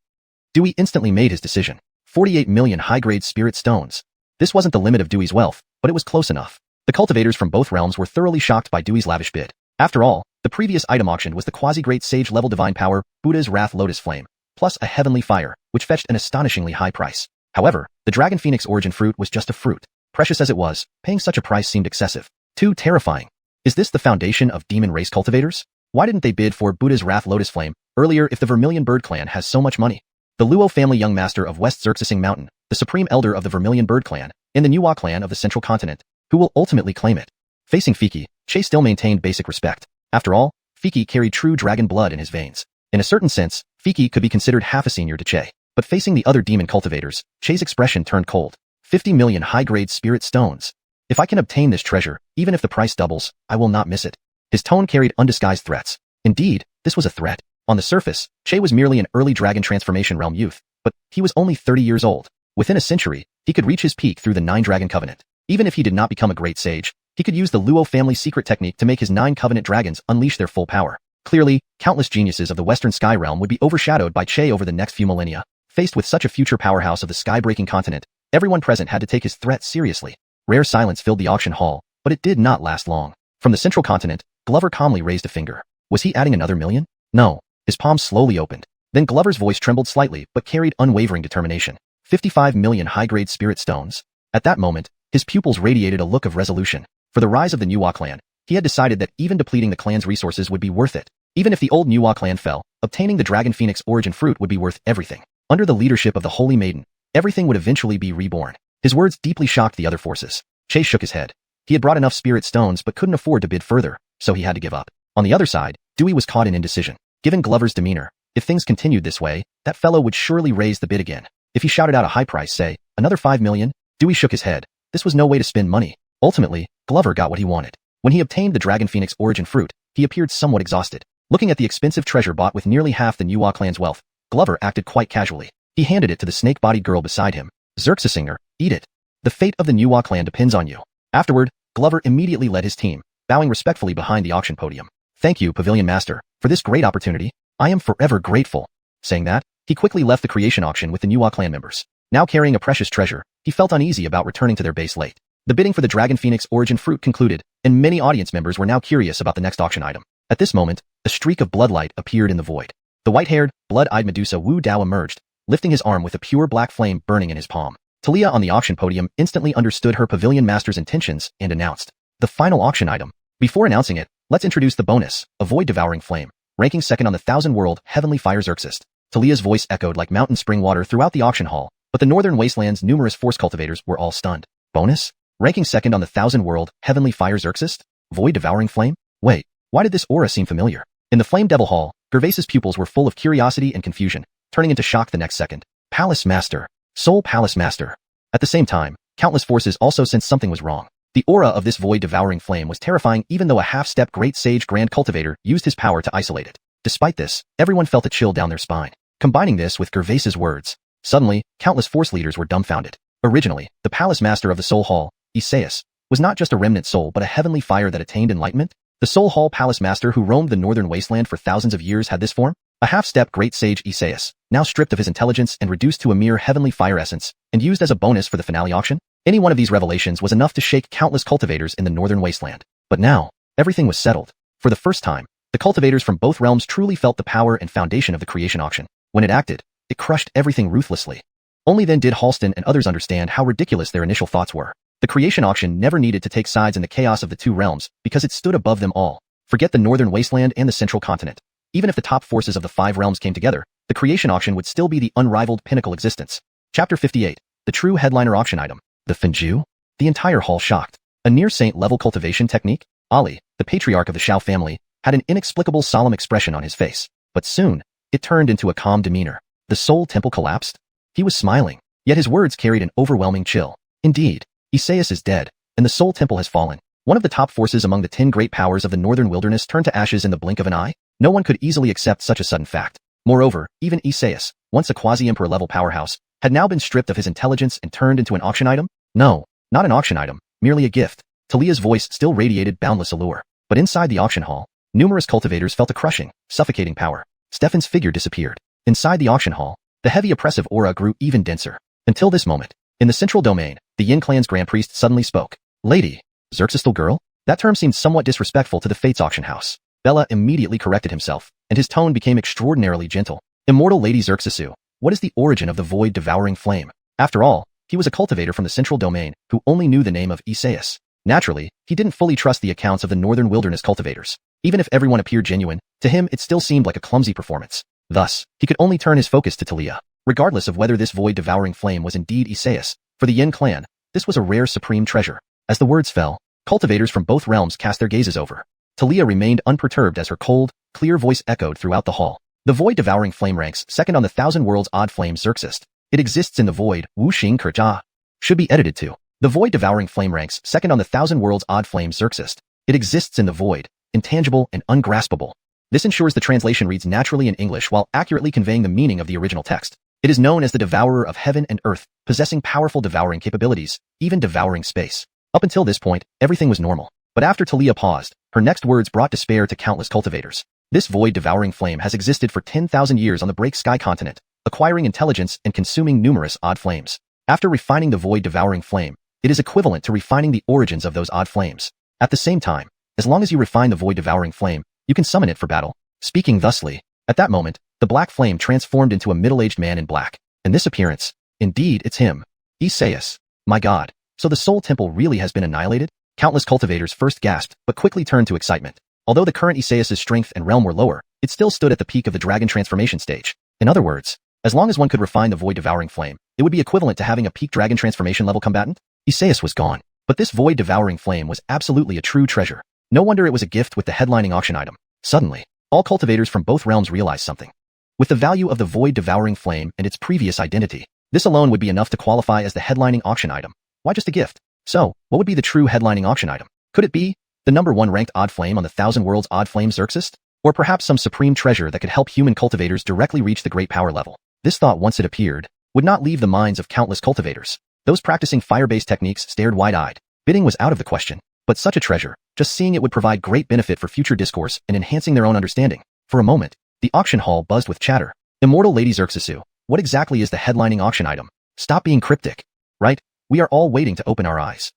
S1: Dewey instantly made his decision. 48 million high-grade spirit stones. This wasn't the limit of Dewey's wealth, but it was close enough. The cultivators from both realms were thoroughly shocked by Dewey's lavish bid. After all, the previous item auctioned was the quasi-great sage-level divine power, Buddha's Wrath Lotus Flame, plus a heavenly fire, which fetched an astonishingly high price. However, the Dragon Phoenix Origin fruit was just a fruit. Precious as it was, paying such a price seemed excessive. Too terrifying. Is this the foundation of demon race cultivators? Why didn't they bid for Buddha's Wrath Lotus Flame earlier if the Vermilion Bird Clan has so much money? The Luo family young master of West Xerxesing Mountain, the supreme elder of the Vermilion Bird Clan, and the Nuwa clan of the Central Continent, who will ultimately claim it. Facing Fiki, Che still maintained basic respect. After all, Fiki carried true dragon blood in his veins. In a certain sense, Fiki could be considered half a senior to Che. But facing the other demon cultivators, Che's expression turned cold. 50 million high-grade spirit stones. If I can obtain this treasure, even if the price doubles, I will not miss it. His tone carried undisguised threats. Indeed, this was a threat. On the surface, Che was merely an early dragon transformation realm youth, but he was only 30 years old. Within a century, he could reach his peak through the 9-Dragon Covenant. Even if he did not become a great sage, he could use the Luo family's secret technique to make his 9 Covenant dragons unleash their full power. Clearly, countless geniuses of the Western Sky Realm would be overshadowed by Che over the next few millennia. Faced with such a future powerhouse of the sky-breaking continent, everyone present had to take his threat seriously. Rare silence filled the auction hall, but it did not last long. From the Central Continent, Glover calmly raised a finger. Was he adding another million? No. His palm slowly opened. Then Glover's voice trembled slightly but carried unwavering determination. 55 million high-grade spirit stones. At that moment, his pupils radiated a look of resolution. For the rise of the Nuwa clan, he had decided that even depleting the clan's resources would be worth it. Even if the old Nuwa clan fell, obtaining the Dragon Phoenix Origin fruit would be worth everything. Under the leadership of the Holy Maiden, everything would eventually be reborn. His words deeply shocked the other forces. Che shook his head. He had brought enough spirit stones but couldn't afford to bid further, so he had to give up. On the other side, Dewey was caught in indecision. Given Glover's demeanor, if things continued this way, that fellow would surely raise the bid again. If he shouted out a high price, say, another 5 million, Dewey shook his head. This was no way to spend money. Ultimately, Glover got what he wanted. When he obtained the Dragon Phoenix Origin fruit, he appeared somewhat exhausted. Looking at the expensive treasure bought with nearly half the Nuwa clan's wealth, Glover acted quite casually. He handed it to the snake-bodied girl beside him. Xerxesinger, eat it. The fate of the Nuwa clan depends on you. Afterward, Glover immediately led his team, bowing respectfully behind the auction podium. Thank you, Pavilion Master, for this great opportunity. I am forever grateful. Saying that, he quickly left the creation auction with the Nuwa clan members. Now carrying a precious treasure, he felt uneasy about returning to their base late. The bidding for the Dragon Phoenix origin fruit concluded, and many audience members were now curious about the next auction item. At this moment, a streak of bloodlight appeared in the void. The white-haired, blood-eyed Medusa Wu Dao emerged, lifting his arm with a pure black flame burning in his palm. Talia on the auction podium instantly understood her pavilion master's intentions and announced the final auction item. Before announcing it, let's introduce the bonus, a void-devouring flame, ranking second on the 1,000-world heavenly fire Xerxes. Talia's voice echoed like mountain spring water throughout the auction hall, but the northern wasteland's numerous force cultivators were all stunned. Bonus? Ranking second on the 1,000-world heavenly fire Xerxes? Void-devouring flame? Wait, why did this aura seem familiar? In the Flame Devil Hall, Gervais's pupils were full of curiosity and confusion, turning into shock the next second. Palace Master. Soul Palace Master. At the same time, countless forces also sensed something was wrong. The aura of this void-devouring flame was terrifying even though a half-step Great Sage Grand Cultivator used his power to isolate it. Despite this, everyone felt a chill down their spine. Combining this with Gervais's words, suddenly, countless force leaders were dumbfounded. Originally, the Palace Master of the Soul Hall, Isaias, was not just a remnant soul but a heavenly fire that attained enlightenment. The Soul Hall Palace Master who roamed the northern wasteland for thousands of years had this form? A half-step Great Sage Isaias, now stripped of his intelligence and reduced to a mere heavenly fire essence, and used as a bonus for the finale auction? Any one of these revelations was enough to shake countless cultivators in the northern wasteland. But now, everything was settled. For the first time, the cultivators from both realms truly felt the power and foundation of the creation auction. When it acted, it crushed everything ruthlessly. Only then did Halston and others understand how ridiculous their initial thoughts were. The creation auction never needed to take sides in the chaos of the two realms because it stood above them all. Forget the northern wasteland and the central continent. Even if the top forces of the 5 realms came together, the creation auction would still be the unrivaled pinnacle existence. Chapter 58. The true headliner auction item. The Finju? The entire hall shocked. A near-saint level cultivation technique? Ali, the patriarch of the Shao family, had an inexplicable solemn expression on his face. But soon, it turned into a calm demeanor. The Soul Temple collapsed? He was smiling, yet his words carried an overwhelming chill. Indeed, Isaias is dead, and the Soul Temple has fallen. One of the top forces among the 10 great powers of the northern wilderness turned to ashes in the blink of an eye? No one could easily accept such a sudden fact. Moreover, even Isaias, once a quasi-emperor level powerhouse, had now been stripped of his intelligence and turned into an auction item? No, not an auction item, merely a gift. Talia's voice still radiated boundless allure. But inside the auction hall, numerous cultivators felt a crushing, suffocating power. Stefan's figure disappeared. Inside the auction hall, the heavy oppressive aura grew even denser. Until this moment, in the central domain, the Yin clan's grand priest suddenly spoke. Lady, Xerxestal girl? That term seemed somewhat disrespectful to the Fates auction house. Bella immediately corrected himself, and his tone became extraordinarily gentle. Immortal Lady Xerxesu, what is the origin of the void-devouring flame? After all, he was a cultivator from the central domain who only knew the name of Isaias. Naturally, he didn't fully trust the accounts of the northern wilderness cultivators. Even if everyone appeared genuine, to him it still seemed like a clumsy performance. Thus, he could only turn his focus to Talia. Regardless of whether this void-devouring flame was indeed Isaias, for the Yin clan, this was a rare supreme treasure. As the words fell, cultivators from both realms cast their gazes over. Talia remained unperturbed as her cold, clear voice echoed throughout the hall. The void-devouring flame ranks second on the 1,000 worlds odd flame Xerxes. It exists in the void, Wu Xing Kerja. Should be edited to. The void-devouring flame ranks second on the 1,000 worlds odd flame Xerxes. It exists in the void, intangible and ungraspable. This ensures the translation reads naturally in English while accurately conveying the meaning of the original text. It is known as the devourer of heaven and earth, possessing powerful devouring capabilities, even devouring space. Up until this point, everything was normal. But after Talia paused, her next words brought despair to countless cultivators. This void-devouring flame has existed for 10,000 years on the Break Sky continent, acquiring intelligence and consuming numerous odd flames. After refining the void-devouring flame, it is equivalent to refining the origins of those odd flames. At the same time, as long as you refine the void-devouring flame, you can summon it for battle. Speaking thusly, at that moment, the black flame transformed into a middle-aged man in black. And this appearance, indeed, it's him. Isaias. My god, so the Soul Temple really has been annihilated? Countless cultivators first gasped, but quickly turned to excitement. Although the current Isaias' strength and realm were lower, it still stood at the peak of the dragon transformation stage. In other words, as long as one could refine the void-devouring flame, it would be equivalent to having a peak dragon transformation level combatant. Isaias was gone, but this void-devouring flame was absolutely a true treasure. No wonder it was a gift with the headlining auction item. Suddenly, all cultivators from both realms realized something. With the value of the void-devouring flame and its previous identity, this alone would be enough to qualify as the headlining auction item. Why just a gift? So, what would be the true headlining auction item? Could it be the number 1 ranked odd flame on the 1,000 worlds odd flame Xerxes? Or perhaps some supreme treasure that could help human cultivators directly reach the great power level? This thought, once it appeared, would not leave the minds of countless cultivators. Those practicing fire-based techniques stared wide-eyed. Bidding was out of the question. But such a treasure, just seeing it would provide great benefit for future discourse and enhancing their own understanding. For a moment, the auction hall buzzed with chatter. Immortal Lady Xerxesu, what exactly is the headlining auction item? Stop being cryptic. Right? We are all waiting to open our eyes.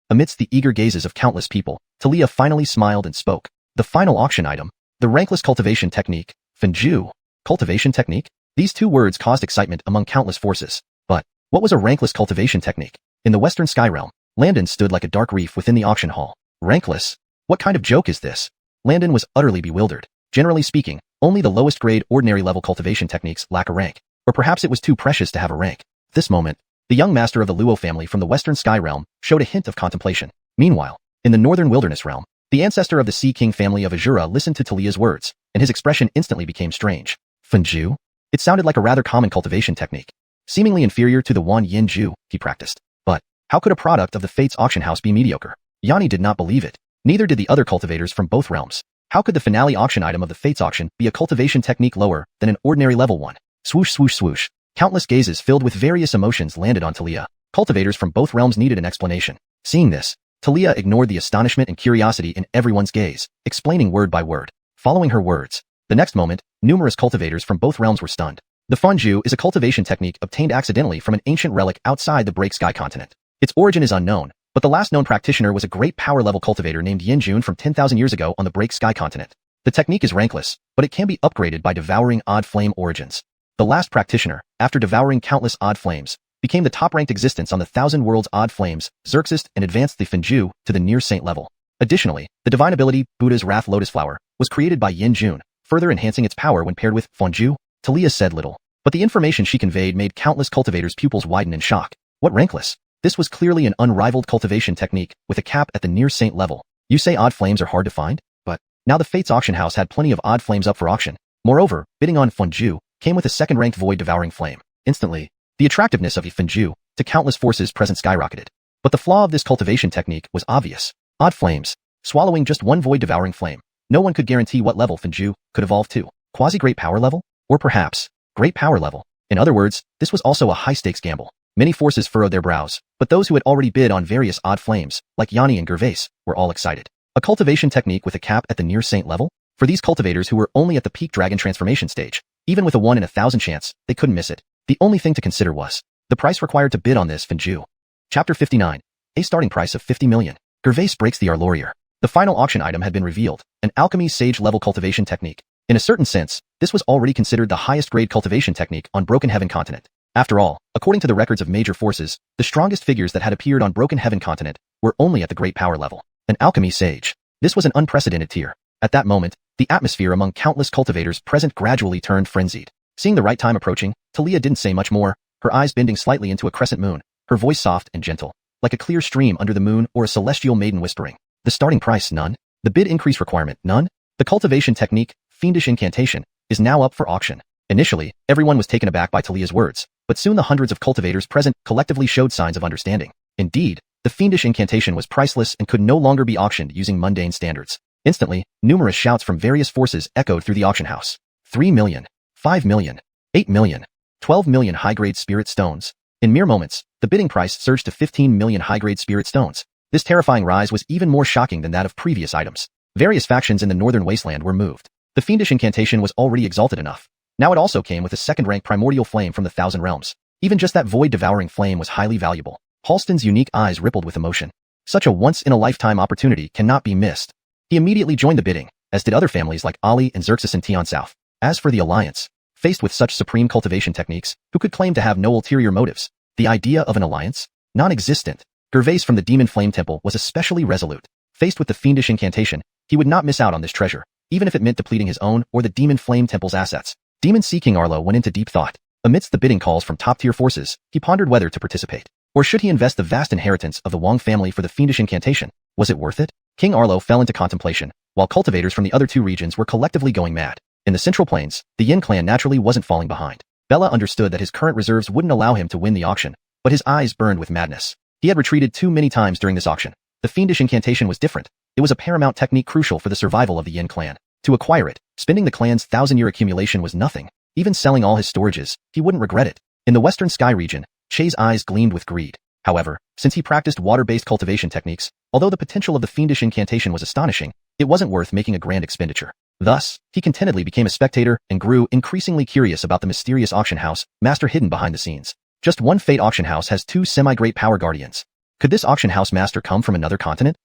S1: Amidst the eager gazes of countless people, Talia finally smiled and spoke. The final auction item, the rankless cultivation technique, Fenju. Cultivation technique? These two words caused excitement among countless forces. But, what was a rankless cultivation technique? In the Western Sky Realm, Landon stood like a dark reef within the auction hall. Rankless? What kind of joke is this? Landon was utterly bewildered. Generally speaking, only the lowest grade ordinary level cultivation techniques lack a rank. Or perhaps it was too precious to have a rank. At this moment, the young master of the Luo family from the Western Sky Realm showed a hint of contemplation. Meanwhile, in the Northern Wilderness Realm, the ancestor of the Sea King family of Azura listened to Talia's words, and his expression instantly became strange. Fenju? It sounded like a rather common cultivation technique, seemingly inferior to the Wan Yin Ju he practiced. But, how could a product of the Fates auction house be mediocre? Yanni did not believe it. Neither did the other cultivators from both realms. How could the finale auction item of the Fates auction be a cultivation technique lower than an ordinary level one? Swoosh swoosh swoosh. Countless gazes filled with various emotions landed on Talia. Cultivators from both realms needed an explanation. Seeing this, Talia ignored the astonishment and curiosity in everyone's gaze, explaining word by word. Following her words, the next moment, numerous cultivators from both realms were stunned. The Fenju is a cultivation technique obtained accidentally from an ancient relic outside the Break Sky continent. Its origin is unknown, but the last known practitioner was a great power-level cultivator named Yin Jun from 10,000 years ago on the Break Sky continent. The technique is rankless, but it can be upgraded by devouring odd flame origins. The last practitioner, after devouring countless odd flames, became the top-ranked existence on the Thousand Worlds Odd Flames, Xerxes, and advanced the Fenju to the near-saint level. Additionally, the divine ability, Buddha's Wrath Lotus Flower, was created by Yin Jun, further enhancing its power when paired with Fenju. Talia said little, but the information she conveyed made countless cultivators' pupils widen in shock. What rankless? This was clearly an unrivaled cultivation technique, with a cap at the near-saint level. You say odd flames are hard to find? But, now the Fates auction house had plenty of odd flames up for auction. Moreover, bidding on Fenju came with a second-ranked void devouring flame. Instantly, the attractiveness of Fenju to countless forces present skyrocketed. But the flaw of this cultivation technique was obvious. Odd flames, swallowing just one void devouring flame. No one could guarantee what level Fenju could evolve to. Quasi-great power level? Or perhaps, great power level. In other words, this was also a high-stakes gamble. Many forces furrowed their brows, but those who had already bid on various odd flames, like Yanni and Gervais, were all excited. A cultivation technique with a cap at the near-saint level? For these cultivators who were only at the peak dragon transformation stage, even with a 1 in 1,000 chance, they couldn't miss it. The only thing to consider was the price required to bid on this Fenju. Chapter 59. A starting price of 50 million. Gervais breaks the Arlorier. The final auction item had been revealed, an alchemy sage-level cultivation technique. In a certain sense, this was already considered the highest-grade cultivation technique on Broken Heaven continent. After all, according to the records of major forces, the strongest figures that had appeared on Broken Heaven continent were only at the great power level. An alchemy sage. This was an unprecedented tier. At that moment, the atmosphere among countless cultivators present gradually turned frenzied. Seeing the right time approaching, Talia didn't say much more, her eyes bending slightly into a crescent moon, her voice soft and gentle, like a clear stream under the moon or a celestial maiden whispering. The starting price, none. The bid increase requirement, none. The cultivation technique, fiendish incantation, is now up for auction. Initially, everyone was taken aback by Talia's words, but soon the hundreds of cultivators present collectively showed signs of understanding. Indeed, the fiendish incantation was priceless and could no longer be auctioned using mundane standards. Instantly, numerous shouts from various forces echoed through the auction house. 3 million, 5 million, 8 million, 12 million high-grade spirit stones. In mere moments, the bidding price surged to 15 million high-grade spirit stones. This terrifying rise was even more shocking than that of previous items. Various factions in the northern wasteland were moved. The fiendish incantation was already exalted enough. Now it also came with a second-rank primordial flame from the Thousand Realms. Even just that void-devouring flame was highly valuable. Halston's unique eyes rippled with emotion. Such a once-in-a-lifetime opportunity cannot be missed. He immediately joined the bidding, as did other families like Ali and Xerxes and Tian South. As for the alliance, faced with such supreme cultivation techniques, who could claim to have no ulterior motives? The idea of an alliance? Non-existent. Gervais from the Demon Flame Temple was especially resolute. Faced with the fiendish incantation, he would not miss out on this treasure, even if it meant depleting his own or the Demon Flame Temple's assets. Demon Sea King Arlo went into deep thought. Amidst the bidding calls from top-tier forces, he pondered whether to participate. Or should he invest the vast inheritance of the Wang family for the fiendish incantation? Was it worth it? King Arlo fell into contemplation, while cultivators from the other two regions were collectively going mad. In the Central Plains, the Yin clan naturally wasn't falling behind. Bella understood that his current reserves wouldn't allow him to win the auction, but his eyes burned with madness. He had retreated too many times during this auction. The fiendish incantation was different. It was a paramount technique crucial for the survival of the Yin clan. To acquire it, spending the clan's 1,000-year accumulation was nothing. Even selling all his storages, he wouldn't regret it. In the Western Sky region, Che's eyes gleamed with greed. However, since he practiced water-based cultivation techniques, although the potential of the fiendish incantation was astonishing, it wasn't worth making a grand expenditure. Thus, he contentedly became a spectator and grew increasingly curious about the mysterious auction house, master hidden behind the scenes. Just one fate auction house has two semi-great power guardians. Could this auction house master come from another continent?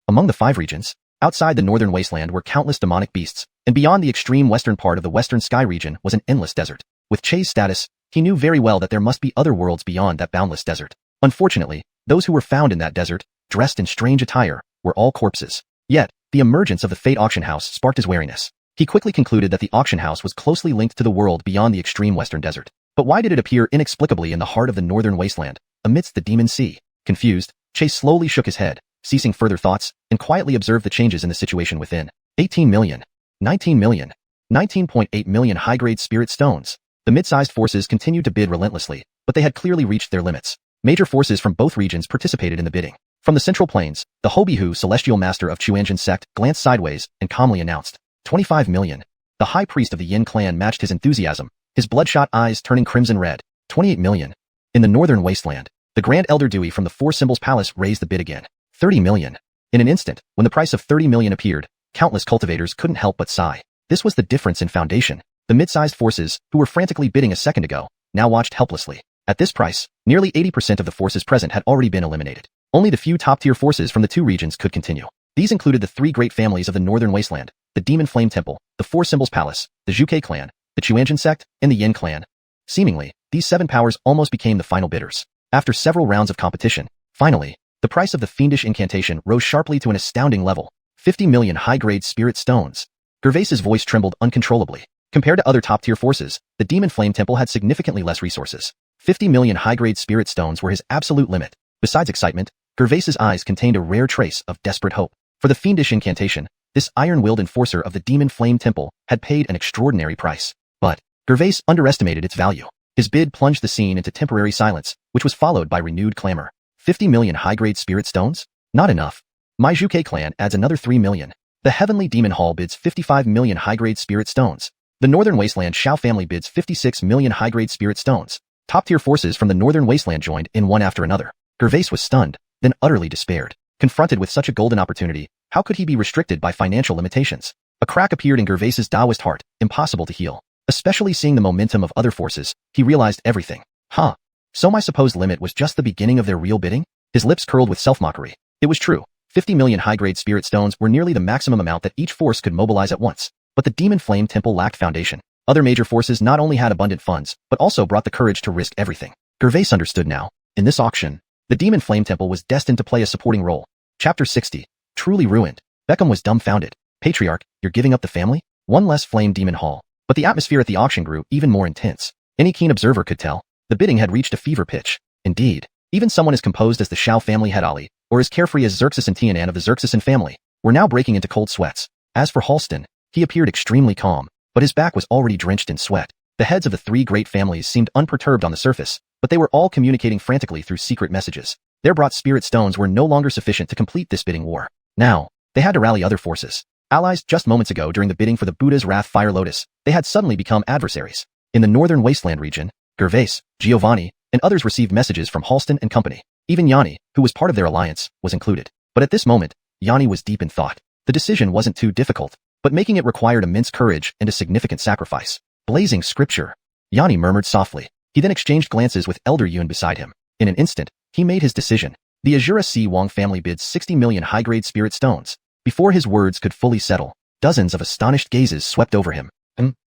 S1: Among the 5 regions, outside the northern wasteland were countless demonic beasts, and beyond the extreme western part of the western sky region was an endless desert. With Che's status, he knew very well that there must be other worlds beyond that boundless desert. Unfortunately, those who were found in that desert, dressed in strange attire, were all corpses. Yet, the emergence of the fate auction house sparked his wariness. He quickly concluded that the auction house was closely linked to the world beyond the extreme western desert. But why did it appear inexplicably in the heart of the northern wasteland, amidst the demon sea? Confused, Che slowly shook his head, ceasing further thoughts, and quietly observed the changes in the situation within. 18 million. 19 million. 19.8 million high-grade spirit stones. The mid-sized forces continued to bid relentlessly, but they had clearly reached their limits. Major forces from both regions participated in the bidding. From the central plains, the Hobihu celestial master of Xuanhuan sect glanced sideways and calmly announced, 25 million. The high priest of the Yin clan matched his enthusiasm, his bloodshot eyes turning crimson red. 28 million. In the northern wasteland, the Grand Elder Dewey from the Four Symbols Palace raised the bid again. 30 million. In an instant, when the price of 30 million appeared, countless cultivators couldn't help but sigh. This was the difference in foundation. The mid-sized forces, who were frantically bidding a second ago, now watched helplessly. At this price, nearly 80% of the forces present had already been eliminated. Only the few top-tier forces from the 2 regions could continue. These included the 3 great families of the northern wasteland, the Demon Flame Temple, the Four Symbols Palace, the Zhuke clan, the Xuanzhen sect, and the Yin clan. Seemingly, these 7 powers almost became the final bidders. After several rounds of competition, finally, the price of the fiendish incantation rose sharply to an astounding level. 50 million high-grade spirit stones. Gervais's voice trembled uncontrollably. Compared to other top-tier forces, the Demon Flame Temple had significantly less resources. 50 million high-grade spirit stones were his absolute limit. Besides excitement, Gervais's eyes contained a rare trace of desperate hope. For the fiendish incantation, this iron-willed enforcer of the Demon Flame Temple had paid an extraordinary price. But Gervais underestimated its value. His bid plunged the scene into temporary silence, which was followed by renewed clamor. 50 million high-grade spirit stones? Not enough. My Zhuke clan adds another 3 million. The Heavenly Demon Hall bids 55 million high-grade spirit stones. The Northern Wasteland Shao family bids 56 million high-grade spirit stones. Top-tier forces from the Northern Wasteland joined in one after another. Gervais was stunned, then utterly despaired. Confronted with such a golden opportunity, how could he be restricted by financial limitations? A crack appeared in Gervais's Taoist heart, impossible to heal. Especially seeing the momentum of other forces, he realized everything. Huh. So my supposed limit was just the beginning of their real bidding? His lips curled with self-mockery. It was true. 50 million high-grade spirit stones were nearly the maximum amount that each force could mobilize at once. But the Demon Flame Temple lacked foundation. Other major forces not only had abundant funds, but also brought the courage to risk everything. Gervais understood now. In this auction, the Demon Flame Temple was destined to play a supporting role. Chapter 60. Truly ruined. Beckham was dumbfounded. Patriarch, you're giving up the family? One less flame demon hall. But the atmosphere at the auction grew even more intense. Any keen observer could tell. The bidding had reached a fever pitch. Indeed, even someone as composed as the Shao family head Ali, or as carefree as Xerxes and Tianan of the Xerxesan family, were now breaking into cold sweats. As for Halston, he appeared extremely calm, but his back was already drenched in sweat. The heads of the 3 great families seemed unperturbed on the surface, but they were all communicating frantically through secret messages. Their brought spirit stones were no longer sufficient to complete this bidding war. Now, they had to rally other forces. Allies just moments ago during the bidding for the Buddha's Wrath Fire Lotus, they had suddenly become adversaries. In the northern wasteland region, Gervais, Giovanni, and others received messages from Halston and company. Even Yanni, who was part of their alliance, was included. But at this moment, Yanni was deep in thought. The decision wasn't too difficult, but making it required immense courage and a significant sacrifice. Blazing scripture. Yanni murmured softly. He then exchanged glances with Elder Yun beside him. In an instant, he made his decision. The Azura C. Wang family bids 60 million high-grade spirit stones. Before his words could fully settle, dozens of astonished gazes swept over him.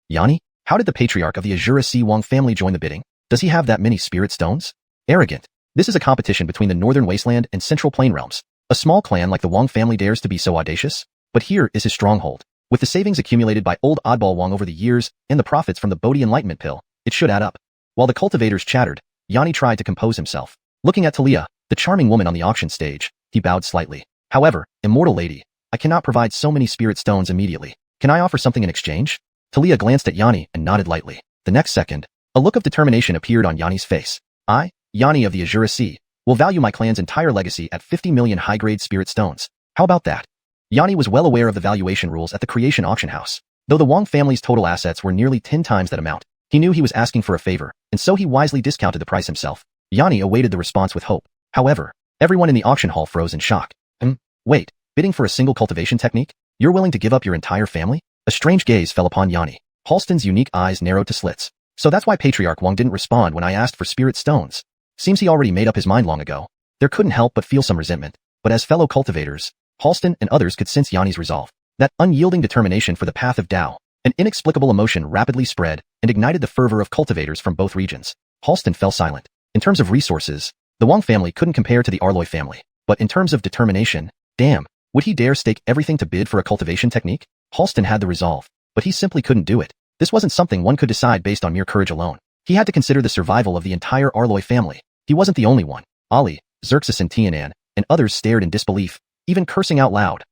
S1: Yanni? How did the patriarch of the Azura C. Wang family join the bidding? Does he have that many spirit stones? Arrogant. This is a competition between the Northern Wasteland and Central Plain realms. A small clan like the Wang family dares to be so audacious? But here is his stronghold. With the savings accumulated by old oddball Wang over the years and the profits from the Bodhi Enlightenment Pill, it should add up. While the cultivators chattered, Yanni tried to compose himself. Looking at Talia, the charming woman on the auction stage, he bowed slightly. However, immortal lady, I cannot provide so many spirit stones immediately. Can I offer something in exchange? Talia glanced at Yanni and nodded lightly. The next second, a look of determination appeared on Yanni's face. I, Yanni of the Azura Sea, will value my clan's entire legacy at 50 million high-grade spirit stones. How about that? Yanni was well aware of the valuation rules at the Creation Auction House. Though the Wang family's total assets were nearly 10 times that amount, he knew he was asking for a favor, and so he wisely discounted the price himself. Yanni awaited the response with hope. However, everyone in the auction hall froze in shock. Wait, bidding for a single cultivation technique? You're willing to give up your entire family? A strange gaze fell upon Yanni. Halston's unique eyes narrowed to slits. So that's why Patriarch Wang didn't respond when I asked for spirit stones. Seems he already made up his mind long ago. There couldn't help but feel some resentment, but as fellow cultivators, Halston and others could sense Yanni's resolve. That unyielding determination for the path of Tao. An inexplicable emotion rapidly spread and ignited the fervor of cultivators from both regions. Halston fell silent. In terms of resources, the Wang family couldn't compare to the Arloy family. But in terms of determination, damn, would he dare stake everything to bid for a cultivation technique? Halston had the resolve, but he simply couldn't do it. This wasn't something one could decide based on mere courage alone. He had to consider the survival of the entire Arloy family. He wasn't the only one. Ali, Xerxes and Tianan, and others stared in disbelief, even cursing out loud.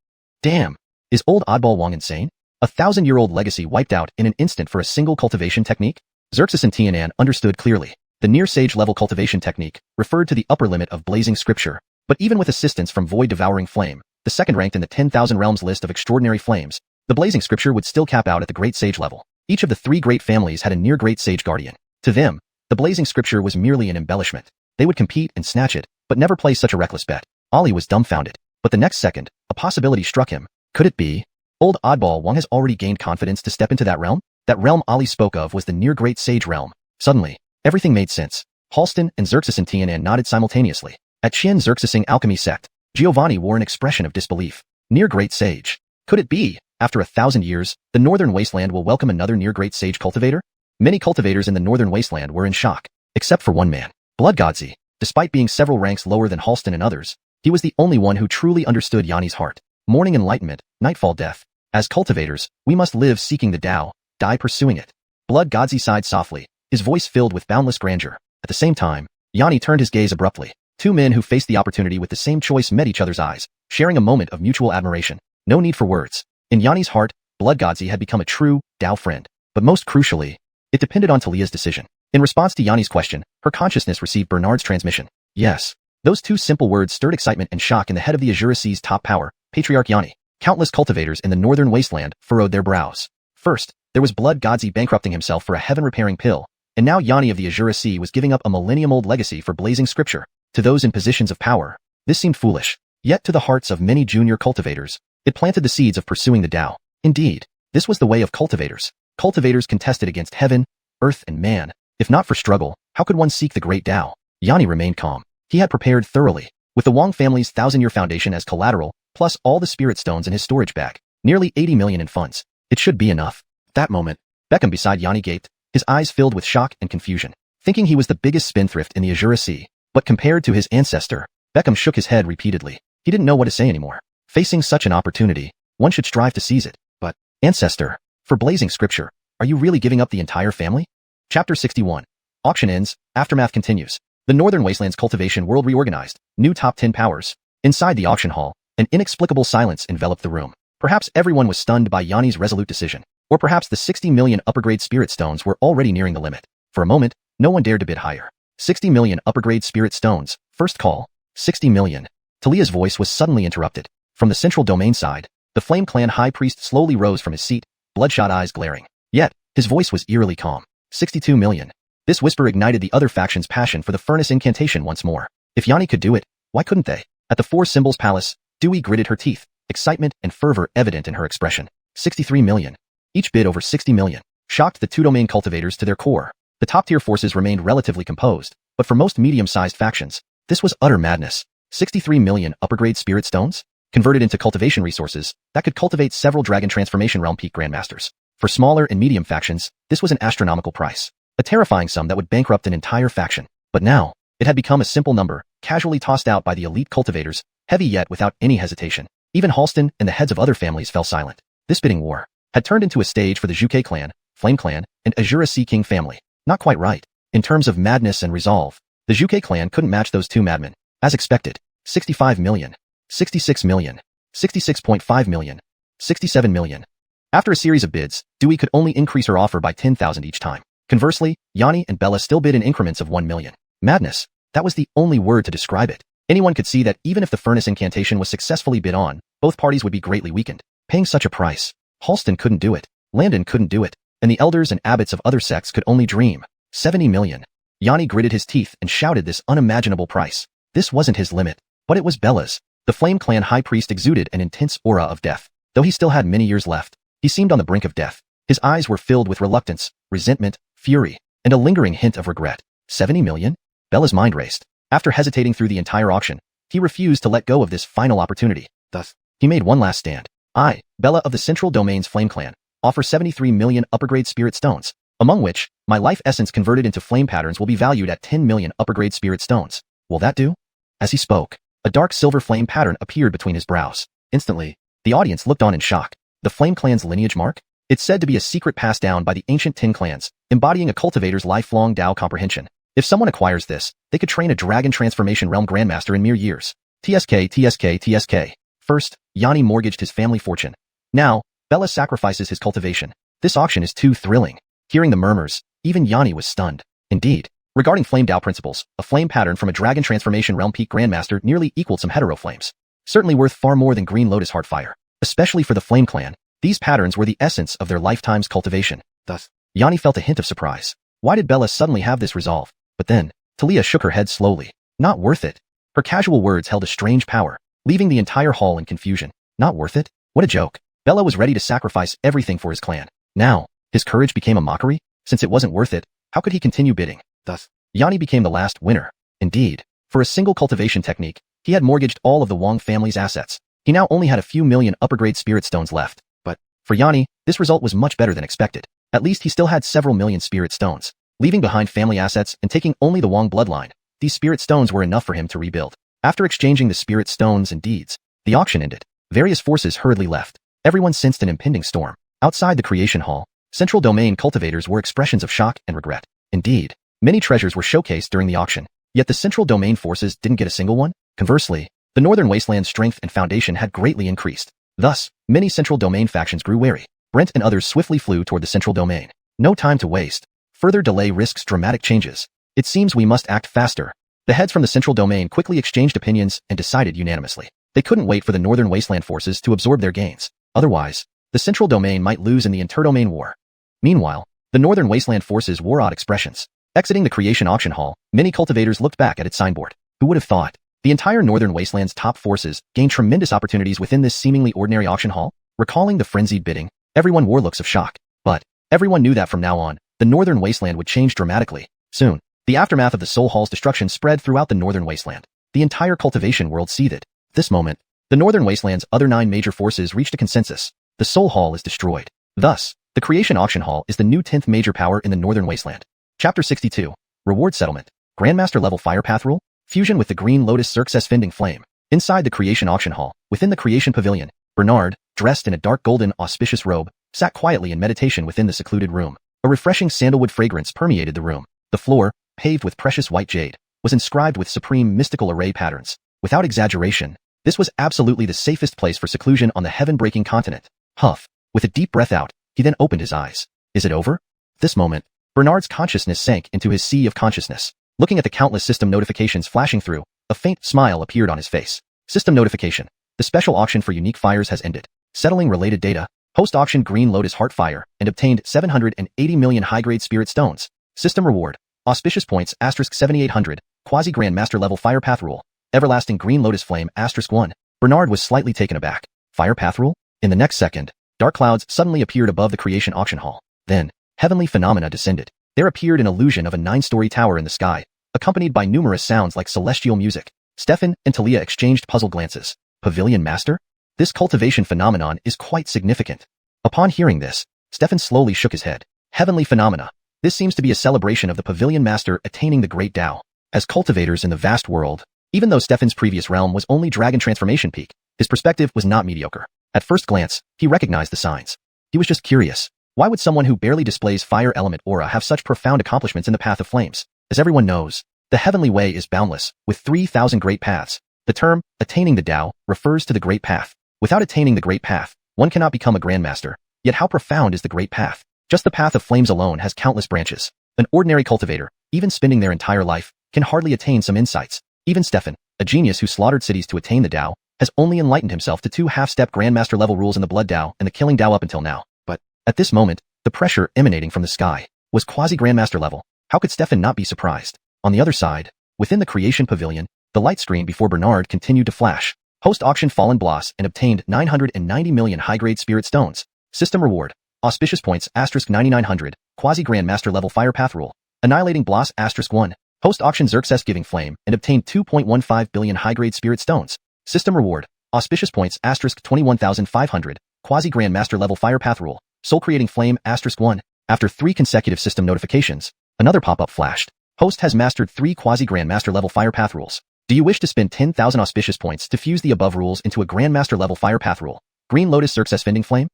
S1: Damn, is old oddball Wang insane? 1,000-year-old legacy wiped out in an instant for a single cultivation technique? Xerxes and Tianan understood clearly. The near-sage level cultivation technique referred to the upper limit of blazing scripture, but even with assistance from void-devouring flame, the second ranked in the 10,000 realms list of extraordinary flames, the blazing scripture would still cap out at the great sage level. Each of the three great families had a near great sage guardian. To them, the blazing scripture was merely an embellishment. They would compete and snatch it, but never place such a reckless bet. Ali was dumbfounded, but the next second, a possibility struck him. Could it be? Old oddball Wang has already gained confidence to step into that realm? That realm Ali spoke of was the near great sage realm. Suddenly, everything made sense. Halston and Xerxes and Tianan nodded simultaneously. At Qian Xerxesing alchemy sect, Giovanni wore an expression of disbelief. Near great sage. Could it be? After 1,000 years, the northern wasteland will welcome another near great sage cultivator? Many cultivators in the northern wasteland were in shock, except for one man, Blood Godzi. Despite being several ranks lower than Halston and others, he was the only one who truly understood Yanni's heart. Morning enlightenment, nightfall death. As cultivators, we must live seeking the Tao, die pursuing it. Blood Godzi sighed softly, his voice filled with boundless grandeur. At the same time, Yanni turned his gaze abruptly. Two men who faced the opportunity with the same choice met each other's eyes, sharing a moment of mutual admiration. No need for words. In Yanni's heart, Blood Godzi had become a true Tao friend. But most crucially, it depended on Talia's decision. In response to Yanni's question, her consciousness received Bernard's transmission. Yes. Those two simple words stirred excitement and shock in the head of the Azura Sea's top power, Patriarch Yanni. Countless cultivators in the northern wasteland furrowed their brows. First, there was Blood Godzi bankrupting himself for a heaven-repairing pill, and now Yanni of the Azura Sea was giving up a millennium-old legacy for blazing scripture. To those in positions of power, this seemed foolish. Yet to the hearts of many junior cultivators, it planted the seeds of pursuing the Tao. Indeed, this was the way of cultivators. Cultivators contested against heaven, earth, and man. If not for struggle, how could one seek the great Tao? Yanni remained calm. He had prepared thoroughly. With the Wang family's 1,000-year foundation as collateral, plus all the spirit stones in his storage bag, nearly 80 million in funds. It should be enough. That moment, Beckham beside Yanni gaped, his eyes filled with shock and confusion, thinking he was the biggest spendthrift in the Azura Sea. But compared to his ancestor, Beckham shook his head repeatedly. He didn't know what to say anymore. Facing such an opportunity, one should strive to seize it. But, ancestor, for blazing scripture, are you really giving up the entire family? Chapter 61. Auction ends, aftermath continues. The Northern Wasteland's cultivation world reorganized, new top 10 powers. Inside the auction hall, an inexplicable silence enveloped the room. Perhaps everyone was stunned by Yanni's resolute decision. Or perhaps the 60 million upper-grade spirit stones were already nearing the limit. For a moment, no one dared to bid higher. 60 million upper-grade spirit stones, first call. 60 million. Talia's voice was suddenly interrupted. From the central domain side, the Flame Clan High Priest slowly rose from his seat, bloodshot eyes glaring. Yet, his voice was eerily calm. 62 million. This whisper ignited the other faction's passion for the furnace incantation once more. If Yanni could do it, why couldn't they? At the Four Symbols Palace, Dewey gritted her teeth, excitement and fervor evident in her expression. 63 million. Each bid over 60 million. Shocked the two domain cultivators to their core. The top-tier forces remained relatively composed, but for most medium-sized factions, this was utter madness. 63 million upper-grade spirit stones? Converted into cultivation resources, that could cultivate several Dragon Transformation Realm Peak Grandmasters. For smaller and medium factions, this was an astronomical price. A terrifying sum that would bankrupt an entire faction. But now, it had become a simple number, casually tossed out by the elite cultivators, heavy yet without any hesitation. Even Halston and the heads of other families fell silent. This bidding war had turned into a stage for the Zhuke clan, Flame clan, and Azura Sea King family. Not quite right. In terms of madness and resolve, the Zhuke clan couldn't match those two madmen. As expected, 65 million, 66 million, 66.5 million, 67 million. After a series of bids, Dewey could only increase her offer by 10,000 each time. Conversely, Yanni and Bella still bid in increments of 1 million. Madness. That was the only word to describe it. Anyone could see that even if the furnace incantation was successfully bid on, both parties would be greatly weakened. Paying such a price, Halston couldn't do it, Landon couldn't do it, and the elders and abbots of other sects could only dream. 70 million. Yanni gritted his teeth and shouted this unimaginable price. This wasn't his limit, but it was Bella's. The Flame Clan High Priest exuded an intense aura of death. Though he still had many years left, he seemed on the brink of death. His eyes were filled with reluctance, resentment, fury. and a lingering hint of regret. 70 million? Bella's mind raced. After hesitating through the entire auction, he refused to let go of this final opportunity. Thus, he made one last stand. I, Bella of the Central Domain's Flame Clan, offer 73 million upper-grade spirit stones, among which, my life essence converted into flame patterns will be valued at 10 million upper-grade spirit stones. Will that do? As he spoke, a dark silver flame pattern appeared between his brows. Instantly, the audience looked on in shock. The Flame Clan's lineage mark? It's said to be a secret passed down by the ancient Tin clans, embodying a cultivator's lifelong Tao comprehension. If someone acquires this, they could train a Dragon Transformation Realm Grandmaster in mere years. TSK. First, Yanni mortgaged his family fortune. Now, Bella sacrifices his cultivation. This auction is too thrilling. Hearing the murmurs, even Yanni was stunned. Indeed, regarding Flame Tao principles, a flame pattern from a Dragon Transformation Realm Peak Grandmaster nearly equaled some hetero flames. Certainly worth far more than Green Lotus Heartfire. Especially for the Flame Clan, these patterns were the essence of their lifetime's cultivation. Thus, Yanni felt a hint of surprise. Why did Bella suddenly have this resolve? But then, Talia shook her head slowly. Not worth it. Her casual words held a strange power, leaving the entire hall in confusion. Not worth it? What a joke. Bella was ready to sacrifice everything for his clan. Now, his courage became a mockery? Since it wasn't worth it, how could he continue bidding? Thus, Yanni became the last winner. Indeed, for a single cultivation technique, he had mortgaged all of the Wong family's assets. He now only had a few million upper-grade spirit stones left. But, for Yanni, this result was much better than expected. At least he still had several million spirit stones. Leaving behind family assets and taking only the Wong bloodline, these spirit stones were enough for him to rebuild. After exchanging the spirit stones and deeds, the auction ended. Various forces hurriedly left. Everyone sensed an impending storm. Outside the creation hall, Central Domain cultivators were expressions of shock and regret. Indeed, many treasures were showcased during the auction, yet the Central Domain forces didn't get a single one. Conversely, the Northern Wasteland's strength and foundation had greatly increased. Thus, many Central Domain factions grew wary. Brent and others swiftly flew toward the Central Domain. No time to waste. Further delay risks dramatic changes. It seems we must act faster. The heads from the Central Domain quickly exchanged opinions and decided unanimously. They couldn't wait for the Northern Wasteland forces to absorb their gains. Otherwise, the Central Domain might lose in the interdomain war. Meanwhile, the Northern Wasteland forces wore odd expressions. Exiting the creation auction hall, many cultivators looked back at its signboard. Who would have thought? The entire Northern Wasteland's top forces gained tremendous opportunities within this seemingly ordinary auction hall. Recalling the frenzied bidding, everyone wore looks of shock. But everyone knew that from now on, the Northern Wasteland would change dramatically. Soon, the aftermath of the Soul Hall's destruction spread throughout the Northern Wasteland. The entire cultivation world seethed. At this moment, the Northern Wasteland's other 9 major forces reached a consensus. The Soul Hall is destroyed. Thus, the Creation Auction Hall is the new 10th major power in the Northern Wasteland. Chapter 62. Reward Settlement. Grandmaster Level Fire Path Rule? Fusion with the Green Lotus Circus Fending Flame. Inside the Creation Auction Hall, within the Creation Pavilion, Bernard, dressed in a dark golden auspicious robe, sat quietly in meditation within the secluded room. A refreshing sandalwood fragrance permeated the room. The floor, paved with precious white jade, was inscribed with supreme mystical array patterns. Without exaggeration, this was absolutely the safest place for seclusion on the heaven-breaking continent. Huff. With a deep breath out, he then opened his eyes. Is it over? At this moment, Bernard's consciousness sank into his sea of consciousness. Looking at the countless system notifications flashing through, a faint smile appeared on his face. System notification. The special auction for unique fires has ended. Settling related data. Host auctioned Green Lotus Heartfire and obtained 780 million high-grade spirit stones. System reward. Auspicious points *7800. Quasi-Grand Master level Fire Path Rule. Everlasting Green Lotus Flame *1. Bernard was slightly taken aback. Fire Path Rule? In the next second, dark clouds suddenly appeared above the creation auction hall. Then, heavenly phenomena descended. There appeared an illusion of a 9-story tower in the sky, accompanied by numerous sounds like celestial music. Stefan and Talia exchanged puzzled glances. Pavilion Master? This cultivation phenomenon is quite significant. Upon hearing this, Stefan slowly shook his head. Heavenly phenomena. This seems to be a celebration of the Pavilion Master attaining the Great Tao. As cultivators in the vast world, even though Stefan's previous realm was only Dragon Transformation Peak, his perspective was not mediocre. At first glance, he recognized the signs. He was just curious. Why would someone who barely displays fire element aura have such profound accomplishments in the path of flames? As everyone knows, the heavenly way is boundless, with 3,000 great paths. The term, attaining the Tao, refers to the great path. Without attaining the great path, one cannot become a grandmaster. Yet how profound is the great path? Just the path of flames alone has countless branches. An ordinary cultivator, even spending their entire life, can hardly attain some insights. Even Stefan, a genius who slaughtered cities to attain the Tao, has only enlightened himself to 2 half-step grandmaster level rules in the blood Tao and the killing Tao up until now. But, at this moment, the pressure emanating from the sky was quasi-grandmaster level. How could Stefan not be surprised? On the other side, within the creation pavilion, the light screen before Bernard continued to flash. Host auctioned Fallen Bloss and obtained 990 million high-grade spirit stones. System reward. Auspicious points *9900. Quasi-Grand Master level Fire Path Rule. Annihilating Bloss *1. Host auction Xerxes Giving Flame and obtained 2.15 billion high-grade spirit stones. System reward. Auspicious points *21,500. Quasi-Grandmaster level Fire Path Rule. Soul Creating Flame *1. After 3 consecutive system notifications, another pop-up flashed. Host has mastered 3 Quasi-Grandmaster level Fire Path Rules. Do you wish to spend 10,000 auspicious points to fuse the above rules into a Grandmaster level Fire Path Rule? Green Lotus Xerxes Fending Flame?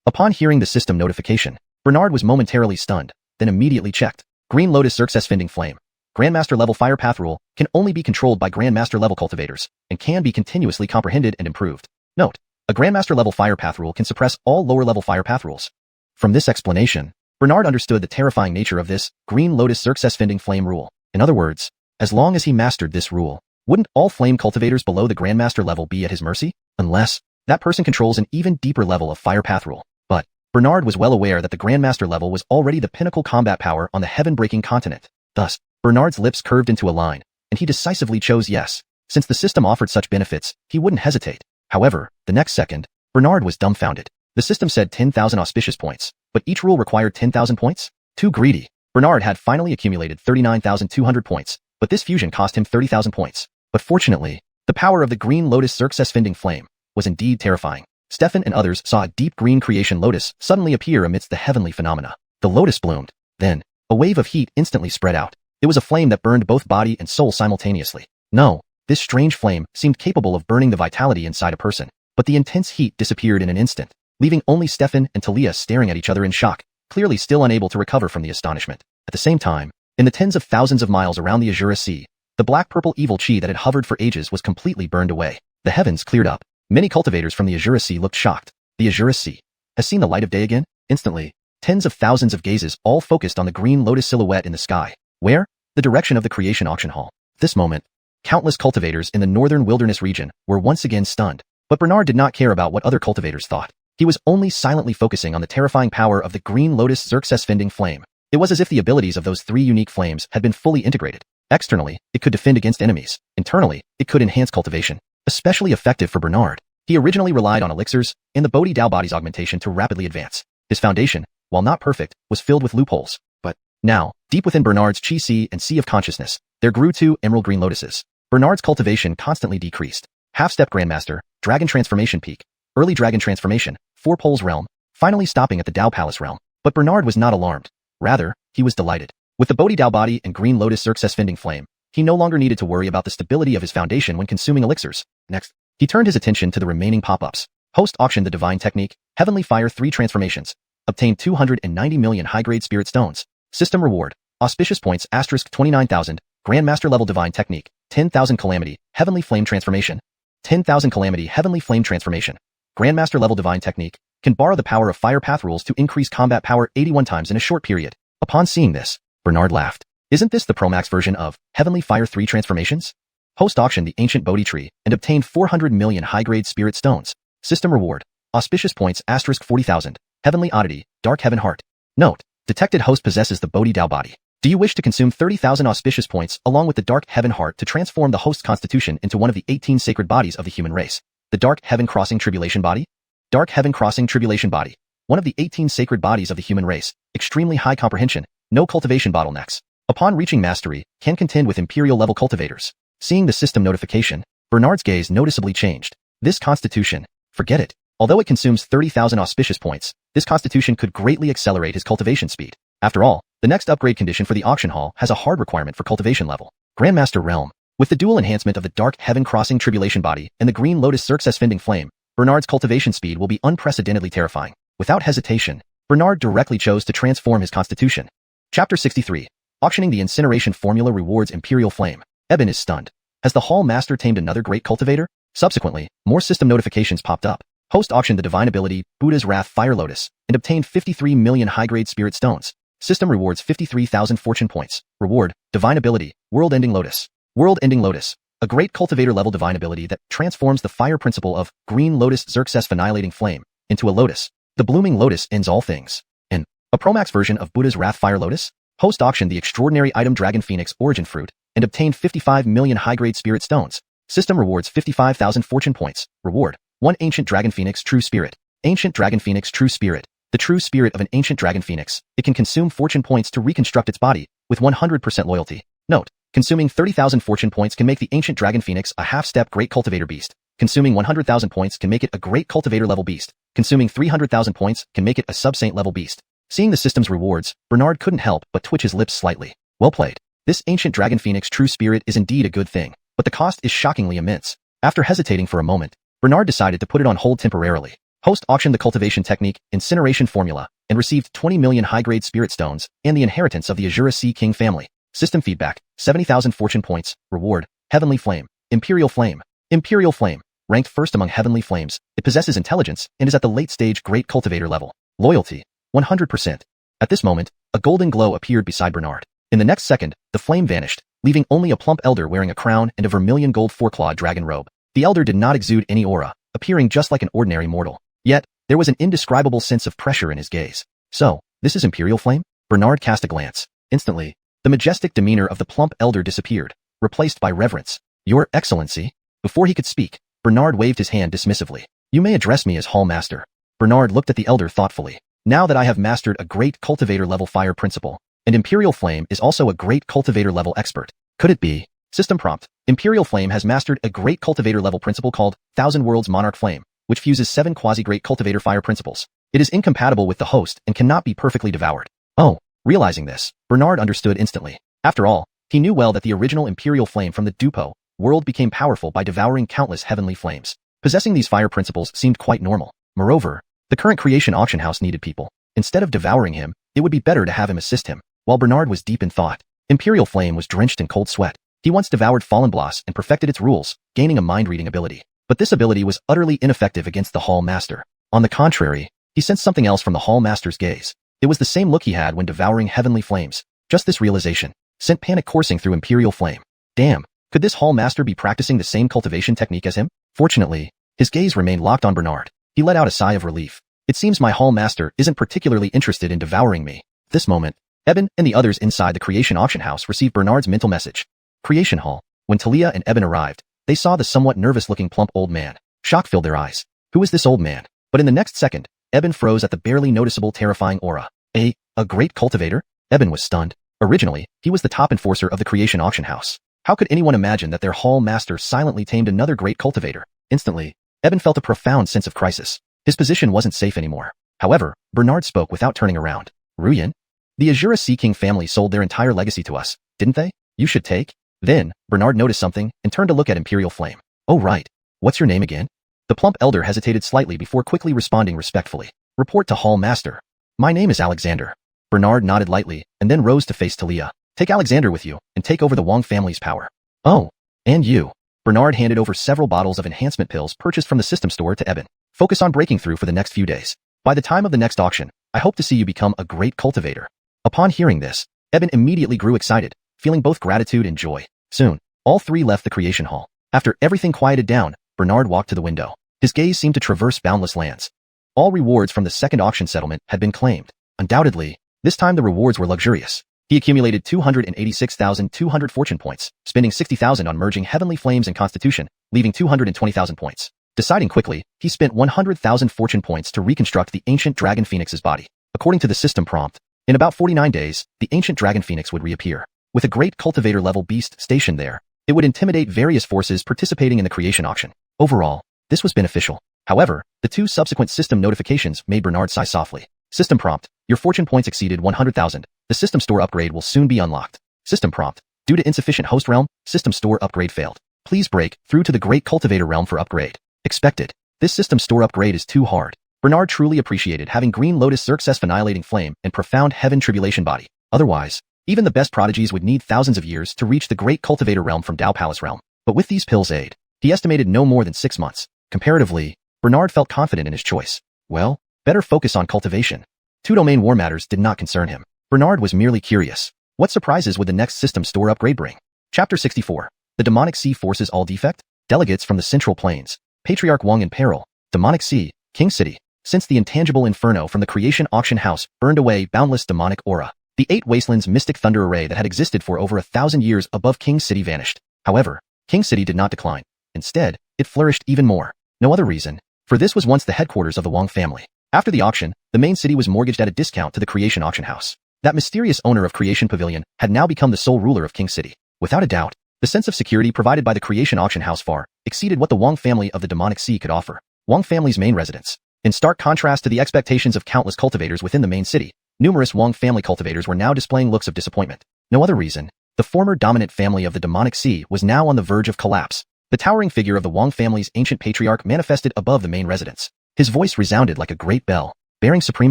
S1: Upon hearing the system notification, Bernard was momentarily stunned, then immediately checked. Green Lotus Xerxes Fending Flame. Grandmaster level Fire Path Rule can only be controlled by Grandmaster level cultivators and can be continuously comprehended and improved. Note: a Grandmaster level Fire Path Rule can suppress all lower level Fire Path Rules. From this explanation, Bernard understood the terrifying nature of this Green Lotus Xerxes Fending Flame rule. In other words, as long as he mastered this rule, wouldn't all flame cultivators below the Grandmaster level be at his mercy? Unless that person controls an even deeper level of Fire Path Rule. But Bernard was well aware that the Grandmaster level was already the pinnacle combat power on the heaven-breaking continent. Thus, Bernard's lips curved into a line, and he decisively chose yes. Since the system offered such benefits, he wouldn't hesitate. However, the next second, Bernard was dumbfounded. The system said 10,000 auspicious points, but each rule required 10,000 points? Too greedy. Bernard had finally accumulated 39,200 points, but this fusion cost him 30,000 points. But fortunately, the power of the Green Lotus Xerxes Fending Flame was indeed terrifying. Stefan and others saw a deep green creation lotus suddenly appear amidst the heavenly phenomena. The lotus bloomed. Then, a wave of heat instantly spread out. It was a flame that burned both body and soul simultaneously. No, this strange flame seemed capable of burning the vitality inside a person. But the intense heat disappeared in an instant, leaving only Stefan and Talia staring at each other in shock, clearly still unable to recover from the astonishment. At the same time, in the tens of thousands of miles around the Azure Sea, the black-purple evil chi that had hovered for ages was completely burned away. The heavens cleared up. Many cultivators from the Azure Sea looked shocked. The Azure Sea has seen the light of day again? Instantly, tens of thousands of gazes all focused on the green lotus silhouette in the sky. Where? The direction of the creation auction hall. At this moment, countless cultivators in the northern wilderness region were once again stunned. But Bernard did not care about what other cultivators thought. He was only silently focusing on the terrifying power of the Green Lotus Xerxes Fending Flame. It was as if the abilities of those 3 unique flames had been fully integrated. Externally, it could defend against enemies. Internally, it could enhance cultivation. Especially effective for Bernard. He originally relied on elixirs and the Bodhi Dao body's augmentation to rapidly advance. His foundation, while not perfect, was filled with loopholes. But now, deep within Bernard's Chi Sea and Sea of Consciousness, there grew 2 emerald green lotuses. Bernard's cultivation constantly decreased. Half-step Grandmaster, Dragon Transformation Peak, Early Dragon Transformation, 4 Poles Realm, finally stopping at the Dao Palace Realm. But Bernard was not alarmed. Rather, he was delighted. With the Bodhi Dao body and Green Lotus Xerxes Fending Flame, he no longer needed to worry about the stability of his foundation when consuming elixirs. Next, he turned his attention to the remaining pop-ups. Host auctioned the Divine Technique, Heavenly Fire 3 Transformations, obtained 290 million high-grade Spirit Stones. System reward, Auspicious points *29,000, Grandmaster level Divine Technique, 10,000 Calamity, Heavenly Flame Transformation, 10,000 Calamity, Heavenly Flame Transformation. Grandmaster level Divine Technique can borrow the power of Fire Path Rules to increase combat power 81 times in a short period. Upon seeing this, Bernard laughed. Isn't this the Promax version of Heavenly Fire 3 Transformations? Host auctioned the Ancient Bodhi Tree and obtained 400 million high-grade Spirit Stones. System reward, Auspicious points *40,000, Heavenly Oddity, Dark Heaven Heart. Note: detected host possesses the Bodhi Dao body. Do you wish to consume 30,000 auspicious points along with the Dark Heaven Heart to transform the host's constitution into one of the 18 sacred bodies of the human race? The Dark Heaven Crossing Tribulation Body? Dark Heaven Crossing Tribulation Body. One of the 18 sacred bodies of the human race. Extremely high comprehension, no cultivation bottlenecks. Upon reaching mastery, can contend with imperial-level cultivators. Seeing the system notification, Bernard's gaze noticeably changed. This constitution, forget it. Although it consumes 30,000 auspicious points, this constitution could greatly accelerate his cultivation speed. After all, the next upgrade condition for the auction hall has a hard requirement for cultivation level. Grandmaster Realm. With the dual enhancement of the Dark Heaven Crossing Tribulation Body and the Green Lotus Xerxes Fending Flame, Bernard's cultivation speed will be unprecedentedly terrifying. Without hesitation, Bernard directly chose to transform his constitution. Chapter 63. Auctioning the Incineration Formula rewards Imperial Flame. Eben is stunned. Has the Hall Master tamed another great cultivator? Subsequently, more system notifications popped up. Host auctioned the Divine Ability, Buddha's Wrath Fire Lotus, and obtained 53 million high-grade Spirit Stones. System rewards 53,000 fortune points. Reward, Divine Ability, World-Ending Lotus. World-Ending Lotus. A great cultivator-level divine ability that transforms the fire principle of Green Lotus Xerxes Annihilating Flame into a lotus. The blooming lotus ends all things. In a Promax version of Buddha's Wrath Fire Lotus, Host auctioned the extraordinary item Dragon Phoenix Origin Fruit and obtained 55 million high-grade Spirit Stones. System rewards 55,000 fortune points. Reward, 1 Ancient Dragon Phoenix True Spirit. Ancient Dragon Phoenix True Spirit. the true spirit of an ancient dragon phoenix. It can consume fortune points to reconstruct its body, with 100% loyalty. Note: consuming 30,000 fortune points can make the ancient dragon phoenix a half-step great cultivator beast. Consuming 100,000 points can make it a great cultivator level beast. Consuming 300,000 points can make it a sub-saint level beast. Seeing the system's rewards, Bernard couldn't help but twitch his lips slightly. Well played. This ancient dragon phoenix true spirit is indeed a good thing, but the cost is shockingly immense. After hesitating for a moment, Bernard decided to put it on hold temporarily. Host auctioned the cultivation technique, incineration formula, and received 20 million high-grade spirit stones and the inheritance of the Azura Sea King family. System feedback: 70,000 fortune points. Reward: Heavenly Flame. Imperial Flame. Imperial Flame. Ranked first among heavenly flames, it possesses intelligence and is at the late-stage great cultivator level. Loyalty: 100%. At this moment, a golden glow appeared beside Bernard. In the next second, the flame vanished, leaving only a plump elder wearing a crown and a vermilion gold four-clawed dragon robe. The elder did not exude any aura, appearing just like an ordinary mortal. Yet, there was an indescribable sense of pressure in his gaze. So, this is Imperial Flame? Bernard cast a glance. Instantly, the majestic demeanor of the plump elder disappeared, replaced by reverence. Your Excellency? Before he could speak, Bernard waved his hand dismissively. You may address me as Hall Master. Bernard looked at the elder thoughtfully. Now that I have mastered a great cultivator level fire principle, and Imperial Flame is also a great cultivator level expert. Could it be? System prompt: Imperial Flame has mastered a great cultivator level principle called Thousand Worlds Monarch Flame, which fuses 7 quasi-great cultivator fire principles. It is incompatible with the host and cannot be perfectly devoured. Oh, realizing this, Bernard understood instantly. After all, he knew well that the original Imperial Flame from the Dupo world became powerful by devouring countless heavenly flames. Possessing these fire principles seemed quite normal. Moreover, the current creation auction house needed people. Instead of devouring him, it would be better to have him assist him. While Bernard was deep in thought, Imperial Flame was drenched in cold sweat. He once devoured Fallen Bloss and perfected its rules, gaining a mind-reading ability. But this ability was utterly ineffective against the Hall Master. On the contrary, he sensed something else from the Hall Master's gaze. It was the same look he had when devouring heavenly flames. Just this realization sent panic coursing through Imperial Flame. Damn, could this Hall Master be practicing the same cultivation technique as him? Fortunately, his gaze remained locked on Bernard. He let out a sigh of relief. It seems my Hall Master isn't particularly interested in devouring me. At this moment, Eben and the others inside the creation auction house received Bernard's mental message. Creation Hall. When Talia and Eben arrived, they saw the somewhat nervous-looking plump old man. Shock filled their eyes. Who is this old man? But in the next second, Eben froze at the barely noticeable terrifying aura. A great cultivator? Eben was stunned. Originally, he was the top enforcer of the creation auction house. How could anyone imagine that their Hall Master silently tamed another great cultivator? Instantly, Eben felt a profound sense of crisis. His position wasn't safe anymore. However, Bernard spoke without turning around. Ruyan? The Azura Sea King family sold their entire legacy to us, didn't they? You should take? Then, Bernard noticed something and turned to look at Imperial Flame. Oh right. What's your name again? The plump elder hesitated slightly before quickly responding respectfully. Report to Hall Master. My name is Alexander. Bernard nodded lightly and then rose to face Talia. Take Alexander with you and take over the Wong family's power. Oh, and you. Bernard handed over several bottles of enhancement pills purchased from the system store to Eben. Focus on breaking through for the next few days. By the time of the next auction, I hope to see you become a great cultivator. Upon hearing this, Eben immediately grew excited, feeling both gratitude and joy. Soon, all three left the creation hall. After everything quieted down, Bernard walked to the window. His gaze seemed to traverse boundless lands. All rewards from the second auction settlement had been claimed. Undoubtedly, this time the rewards were luxurious. He accumulated 286,200 fortune points, spending 60,000 on merging Heavenly Flames and Constitution, leaving 220,000 points. Deciding quickly, he spent 100,000 fortune points to reconstruct the ancient Dragon Phoenix's body. According to the system prompt, in about 49 days, the ancient Dragon Phoenix would reappear. With a great cultivator-level beast stationed there, it would intimidate various forces participating in the creation auction. Overall, this was beneficial. However, the two subsequent system notifications made Bernard sigh softly. System prompt: your fortune points exceeded 100,000. The system store upgrade will soon be unlocked. System prompt: due to insufficient host realm, system store upgrade failed. Please break through to the great cultivator realm for upgrade. Expected. This system store upgrade is too hard. Bernard truly appreciated having Green Lotus Xerxes Annihilating Flame and Profound Heaven Tribulation Body. Otherwise, even the best prodigies would need thousands of years to reach the great cultivator realm from Dao Palace realm. But with these pills' aid, he estimated no more than 6 months. Comparatively, Bernard felt confident in his choice. Well, better focus on cultivation. Two-domain war matters did not concern him. Bernard was merely curious. What surprises would the next system store upgrade bring? Chapter 64. The Demonic Sea Forces All Defect? Delegates from the Central Plains. Patriarch Wong in peril. Demonic Sea. King City. Since the intangible inferno from the creation auction house burned away boundless demonic aura, the 8 Wastelands mystic thunder array that had existed for over 1,000 years above King City vanished. However, King City did not decline. Instead, it flourished even more. No other reason, for this was once the headquarters of the Wong family. After the auction, the main city was mortgaged at a discount to the Creation Auction House. That mysterious owner of Creation Pavilion had now become the sole ruler of King City. Without a doubt, the sense of security provided by the Creation Auction House far exceeded what the Wang family of the Demonic Sea could offer. Wang family's main residence. In stark contrast to the expectations of countless cultivators within the main city, numerous Wang family cultivators were now displaying looks of disappointment. No other reason. The former dominant family of the Demonic Sea was now on the verge of collapse. The towering figure of the Wang family's ancient patriarch manifested above the main residence. His voice resounded like a great bell, bearing supreme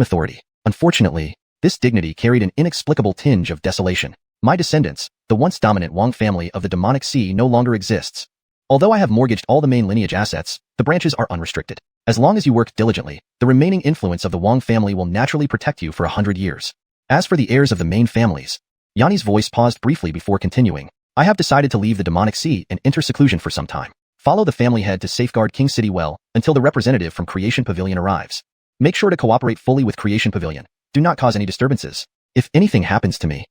S1: authority. Unfortunately, this dignity carried an inexplicable tinge of desolation. My descendants, the once dominant Wang family of the Demonic Sea, no longer exists. Although I have mortgaged all the main lineage assets, the branches are unrestricted. As long as you work diligently, the remaining influence of the Wang family will naturally protect you for 100 years. As for the heirs of the main families, Yanni's voice paused briefly before continuing. I have decided to leave the Demonic Sea and enter seclusion for some time. Follow the family head to safeguard King City well until the representative from Creation Pavilion arrives. Make sure to cooperate fully with Creation Pavilion. Do not cause any disturbances. If anything happens to me.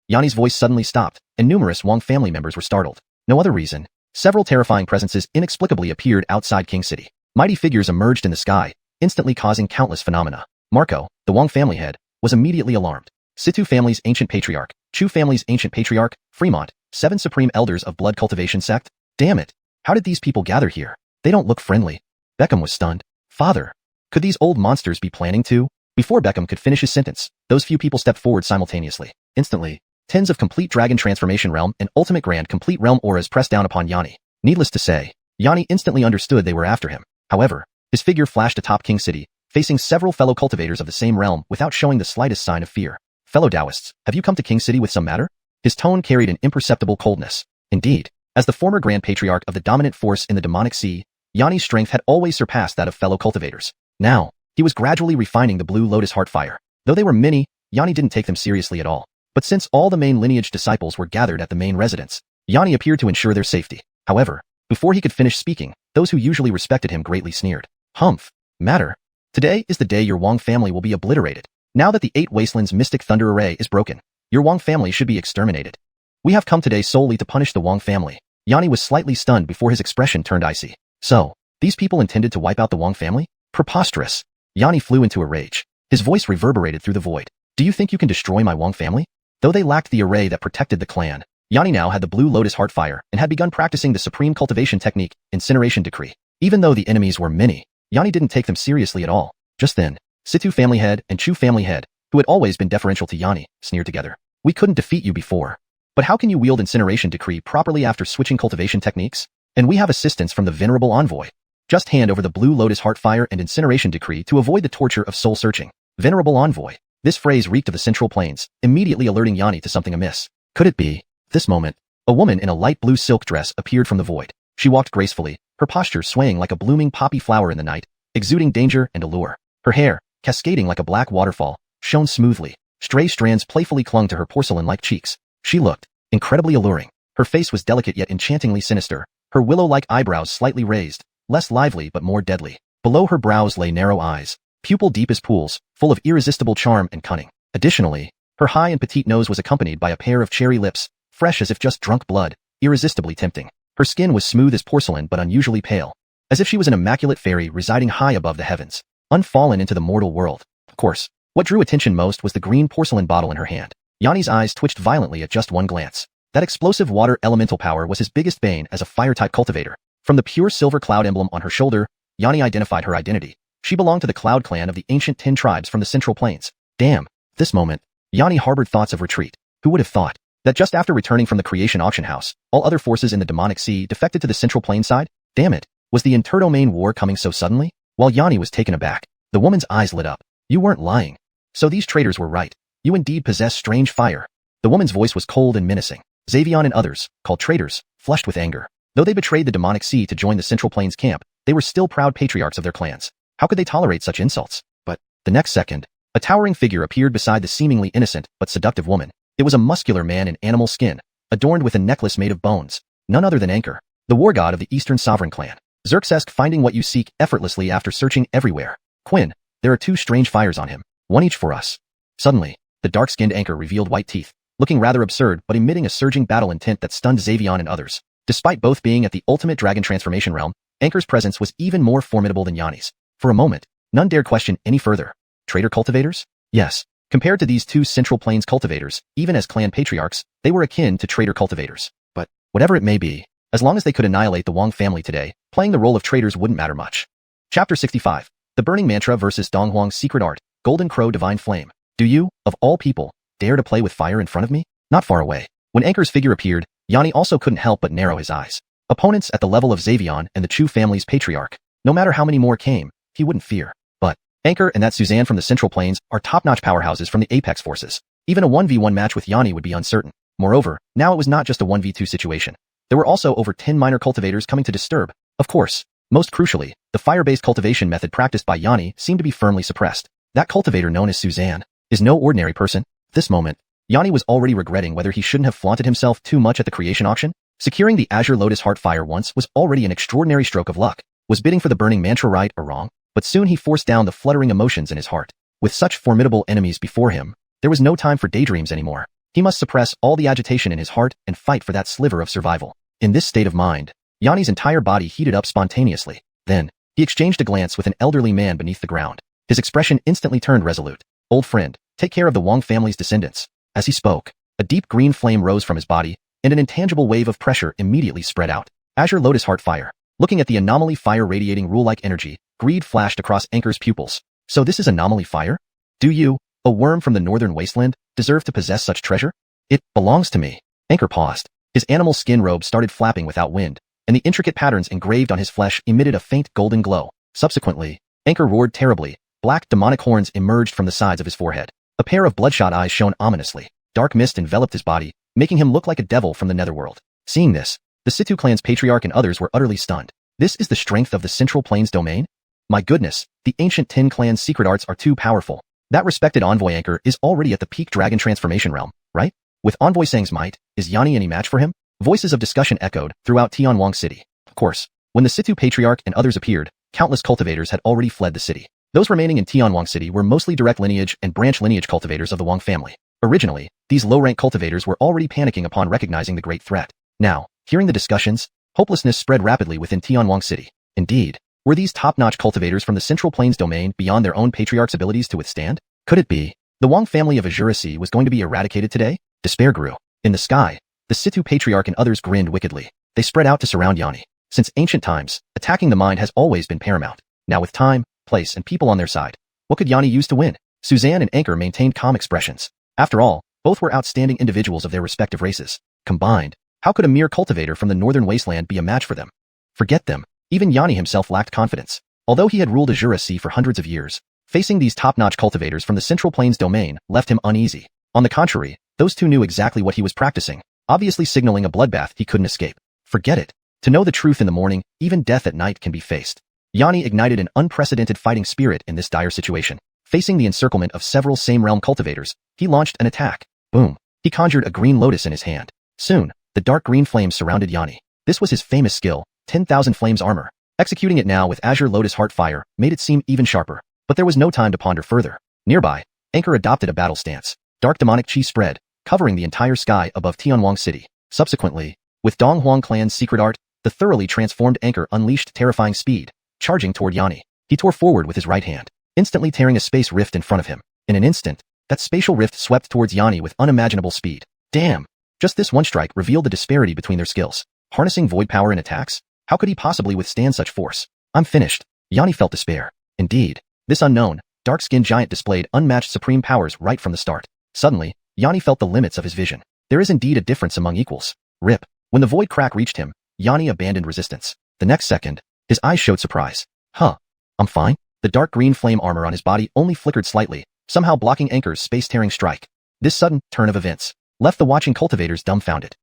S1: Yanni's voice suddenly stopped, and numerous Wang family members were startled. No other reason. Several terrifying presences inexplicably appeared outside King City. Mighty figures emerged in the sky, instantly causing countless phenomena. Marco, the Wang family head, was immediately alarmed. Situ family's ancient patriarch, Chu family's ancient patriarch, Fremont, 7 supreme elders of blood cultivation sect. Damn it. How did these people gather here? They don't look friendly. Beckham was stunned. Father. Could these old monsters be planning to? Before Beckham could finish his sentence, those few people stepped forward simultaneously. Instantly, tens of complete dragon transformation realm and ultimate grand complete realm auras pressed down upon Yanni. Needless to say, Yanni instantly understood they were after him. However, his figure flashed atop King City, facing several fellow cultivators of the same realm without showing the slightest sign of fear. Fellow Taoists, have you come to King City with some matter? His tone carried an imperceptible coldness. Indeed, as the former Grand Patriarch of the dominant force in the Demonic Sea, Yanni's strength had always surpassed that of fellow cultivators. Now, he was gradually refining the Blue Lotus Heartfire. Though they were many, Yanni didn't take them seriously at all. But since all the main lineage disciples were gathered at the main residence, Yanni appeared to ensure their safety. However, before he could finish speaking, those who usually respected him greatly sneered. Humph. Matter. Today is the day your Wang family will be obliterated. Now that the 8 Wastelands Mystic Thunder Array is broken, your Wang family should be exterminated. We have come today solely to punish the Wang family. Yanni was slightly stunned before his expression turned icy. So, these people intended to wipe out the Wang family? Preposterous. Yanni flew into a rage. His voice reverberated through the void. Do you think you can destroy my Wang family? Though they lacked the array that protected the clan, Yanni now had the Blue Lotus Heartfire and had begun practicing the supreme cultivation technique, Incineration Decree. Even though the enemies were many, Yanni didn't take them seriously at all. Just then, Situ family head and Chu family head, who had always been deferential to Yanni, sneered together. We couldn't defeat you before. But how can you wield Incineration Decree properly after switching cultivation techniques? And we have assistance from the Venerable Envoy. Just hand over the Blue Lotus Heartfire and Incineration Decree to avoid the torture of soul searching. Venerable Envoy. This phrase reeked of the Central Plains, immediately alerting Yanni to something amiss. Could it be? This moment, a woman in a light blue silk dress appeared from the void. She walked gracefully, her posture swaying like a blooming poppy flower in the night, exuding danger and allure. Her hair, cascading like a black waterfall, shone smoothly. Stray strands playfully clung to her porcelain-like cheeks. She looked incredibly alluring. Her face was delicate yet enchantingly sinister, her willow-like eyebrows slightly raised, less lively but more deadly. Below her brows lay narrow eyes, pupil deep as pools, full of irresistible charm and cunning. Additionally, her high and petite nose was accompanied by a pair of cherry lips, fresh as if just drunk blood, irresistibly tempting. Her skin was smooth as porcelain but unusually pale, as if she was an immaculate fairy residing high above the heavens, unfallen into the mortal world. Of course, what drew attention most was the green porcelain bottle in her hand. Yanni's eyes twitched violently at just one glance. That explosive water elemental power was his biggest bane as a fire-type cultivator. From the pure silver cloud emblem on her shoulder, Yanni identified her identity. She belonged to the Cloud clan of the ancient 10 tribes from the Central Plains. Damn. This moment, Yanni harbored thoughts of retreat. Who would have thought that just after returning from the Creation Auction House, all other forces in the Demonic Sea defected to the Central Plains side? Damn it. Was the interdomain war coming so suddenly? While Yanni was taken aback, the woman's eyes lit up. You weren't lying. So these traitors were right. You indeed possess strange fire. The woman's voice was cold and menacing. Xavion and others, called traitors, flushed with anger. Though they betrayed the Demonic Sea to join the Central Plains camp, they were still proud patriarchs of their clans. How could they tolerate such insults? But, the next second, a towering figure appeared beside the seemingly innocent but seductive woman. It was a muscular man in animal skin, adorned with a necklace made of bones. None other than Anchor, the war god of the Eastern Sovereign clan. Xerxes finding what you seek effortlessly after searching everywhere. Quinn, there are 2 strange fires on him, one each for us. Suddenly, the dark-skinned Anchor revealed white teeth, looking rather absurd but emitting a surging battle intent that stunned Xavion and others. Despite both being at the ultimate dragon transformation realm, Anchor's presence was even more formidable than Yanni's. For a moment, None dared question any further. Traitor cultivators? Yes. Compared to these two Central Plains cultivators, even as clan patriarchs, they were akin to traitor cultivators. But, whatever it may be, as long as they could annihilate the Wang family today, playing the role of traitors wouldn't matter much. Chapter 65. The Burning Mantra versus Donghua's Secret Art, Golden Crow Divine Flame. Do you, of all people, dare to play with fire in front of me? Not far away. When Anchor's figure appeared, Yanni also couldn't help but narrow his eyes. Opponents at the level of Xavion and the Chu family's patriarch. No matter how many more came, he wouldn't fear. But Anchor and that Suzanne from the Central Plains are top-notch powerhouses from the Apex forces. Even a 1v1 match with Yanni would be uncertain. Moreover, now it was not just a 1v2 situation. There were also over 10 minor cultivators coming to disturb. Of course, most crucially, the fire-based cultivation method practiced by Yanni seemed to be firmly suppressed. That cultivator known as Suzanne is no ordinary person. At this moment, Yanni was already regretting whether he shouldn't have flaunted himself too much at the creation auction. Securing the Azure Lotus Heart Fire once was already an extraordinary stroke of luck. Was bidding for the burning mantra right or wrong? But soon he forced down the fluttering emotions in his heart. With such formidable enemies before him, there was no time for daydreams anymore. He must suppress all the agitation in his heart and fight for that sliver of survival. In this state of mind, Yanni's entire body heated up spontaneously. Then, he exchanged a glance with an elderly man beneath the ground. His expression instantly turned resolute. Old friend, take care of the Wang family's descendants. As he spoke, a deep green flame rose from his body, and an intangible wave of pressure immediately spread out. Azure Lotus Heart Fire. Looking at the anomaly fire radiating rule-like energy, greed flashed across Anchor's pupils. So this is anomaly fire? Do you, a worm from the northern wasteland, deserve to possess such treasure? It belongs to me. Anchor paused. His animal skin robe started flapping without wind, and the intricate patterns engraved on his flesh emitted a faint golden glow. Subsequently, Anchor roared terribly. Black demonic horns emerged from the sides of his forehead. A pair of bloodshot eyes shone ominously. Dark mist enveloped his body, making him look like a devil from the netherworld. Seeing this, the Situ clan's patriarch and others were utterly stunned. This is the strength of the Central Plains domain? My goodness, the ancient Tin clan's secret arts are too powerful. That respected envoy Anchor is already at the peak dragon transformation realm, right? With Envoy Sang's might, is Yanni any match for him? Voices of discussion echoed throughout Tianwang City. Of course, when the Situ Patriarch and others appeared, countless cultivators had already fled the city. Those remaining in Tianwang City were mostly direct lineage and branch lineage cultivators of the Wang family. Originally, these low-rank cultivators were already panicking upon recognizing the great threat. Now, hearing the discussions, hopelessness spread rapidly within Tianwang City. Indeed, were these top-notch cultivators from the Central Plains domain beyond their own patriarch's abilities to withstand? Could it be the Wang family of Xianxia was going to be eradicated today? Despair grew. In the sky, the Situ Patriarch and others grinned wickedly. They spread out to surround Yanni. Since ancient times, attacking the mind has always been paramount. Now with time, place, and people on their side, what could Yanni use to win? Suzanne and Anchor maintained calm expressions. After all, both were outstanding individuals of their respective races. Combined, how could a mere cultivator from the northern wasteland be a match for them? Forget them. Even Yanni himself lacked confidence. Although he had ruled Xianxia for hundreds of years, facing these top-notch cultivators from the Central Plains domain left him uneasy. On the contrary, those two knew exactly what he was practicing, obviously signaling a bloodbath he couldn't escape. Forget it. To know the truth in the morning, even death at night can be faced. Yanni ignited an unprecedented fighting spirit in this dire situation. Facing the encirclement of several same-realm cultivators, he launched an attack. Boom. He conjured a green lotus in his hand. Soon, the dark green flames surrounded Yanni. This was his famous skill, 10,000 Flames Armor. Executing it now with Azure Lotus Heart Fire made it seem even sharper. But there was no time to ponder further. Nearby, Anchor adopted a battle stance. Dark demonic chi spread, covering the entire sky above Tianwang City. Subsequently, with Donghua clan's secret art, the thoroughly transformed Anchor unleashed terrifying speed, charging toward Yanni. He tore forward with his right hand, instantly tearing a space rift in front of him. In an instant, that spatial rift swept towards Yanni with unimaginable speed. Damn! Just this one strike revealed the disparity between their skills. Harnessing void power in attacks? How could he possibly withstand such force? I'm finished. Yanni felt despair. Indeed, this unknown, dark-skinned giant displayed unmatched supreme powers right from the start. Suddenly, Yanni felt the limits of his vision. There is indeed a difference among equals. Rip. When the void crack reached him, Yanni abandoned resistance. The next second, his eyes showed surprise. Huh. I'm fine. The dark green flame armor on his body only flickered slightly, somehow blocking Anchor's space-tearing strike. This sudden turn of events left the watching cultivators dumbfounded.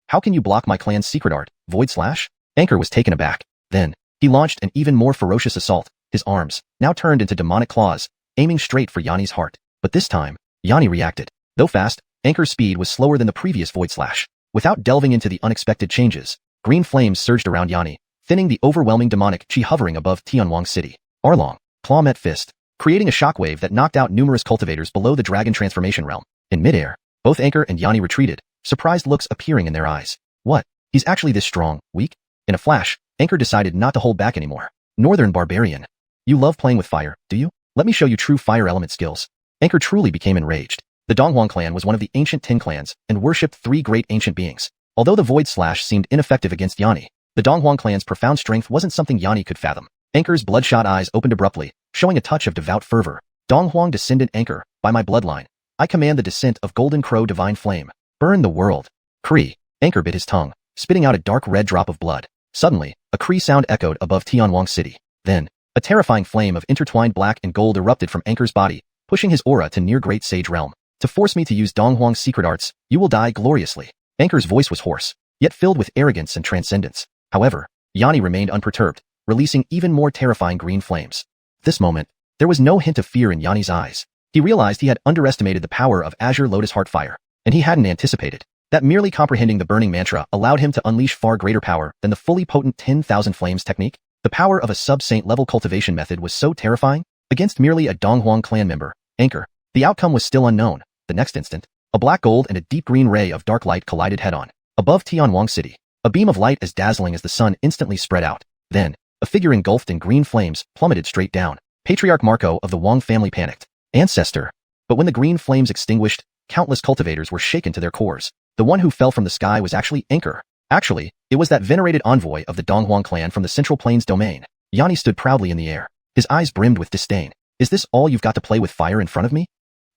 S1: How can you block my clan's secret art, Void Slash? Anchor was taken aback. Then, he launched an even more ferocious assault. His arms, now turned into demonic claws, aiming straight for Yanni's heart. But this time, Yanni reacted. Though fast, Anchor's speed was slower than the previous Void Slash. Without delving into the unexpected changes, green flames surged around Yanni, thinning the overwhelming demonic chi hovering above Tianwang City. Arlong, claw met fist, creating a shockwave that knocked out numerous cultivators below the dragon transformation realm. In midair, both Anchor and Yanni retreated, surprised looks appearing in their eyes. What? He's actually this strong, weak? In a flash, Anchor decided not to hold back anymore. Northern Barbarian. You love playing with fire, do you? Let me show you true fire element skills. Anchor truly became enraged. The Donghua clan was one of the ancient Tin clans and worshipped three great ancient beings. Although the Void Slash seemed ineffective against Yanni, the Donghua clan's profound strength wasn't something Yanni could fathom. Anchor's bloodshot eyes opened abruptly, showing a touch of devout fervor. Donghua descendant Anchor, by my bloodline, I command the descent of Golden Crow Divine Flame. Burn the world. Kree. Anchor bit his tongue, spitting out a dark red drop of blood. Suddenly, a Kree sound echoed above Tianwang City. Then, a terrifying flame of intertwined black and gold erupted from Anchor's body, pushing his aura to near Great Sage Realm. To force me to use Donghuang's secret arts, you will die gloriously. Anchor's voice was hoarse, yet filled with arrogance and transcendence. However, Yanni remained unperturbed, releasing even more terrifying green flames. This moment, there was no hint of fear in Yanni's eyes. He realized he had underestimated the power of Azure Lotus Heart Fire, and he hadn't anticipated that merely comprehending the burning mantra allowed him to unleash far greater power than the fully potent 10,000 Flames technique. The power of a sub-saint level cultivation method was so terrifying, against merely a Donghua clan member, Anchor. The outcome was still unknown. The next instant, a black gold and a deep green ray of dark light collided head-on. Above Tianwang City, a beam of light as dazzling as the sun instantly spread out. Then, a figure engulfed in green flames plummeted straight down. Patriarch Marco of the Wang family panicked. Ancestor. But when the green flames extinguished, countless cultivators were shaken to their cores. The one who fell from the sky was actually Anchor. Actually, it was that venerated envoy of the Donghua clan from the Central Plains domain. Yanni stood proudly in the air. His eyes brimmed with disdain. Is this all you've got to play with fire in front of me?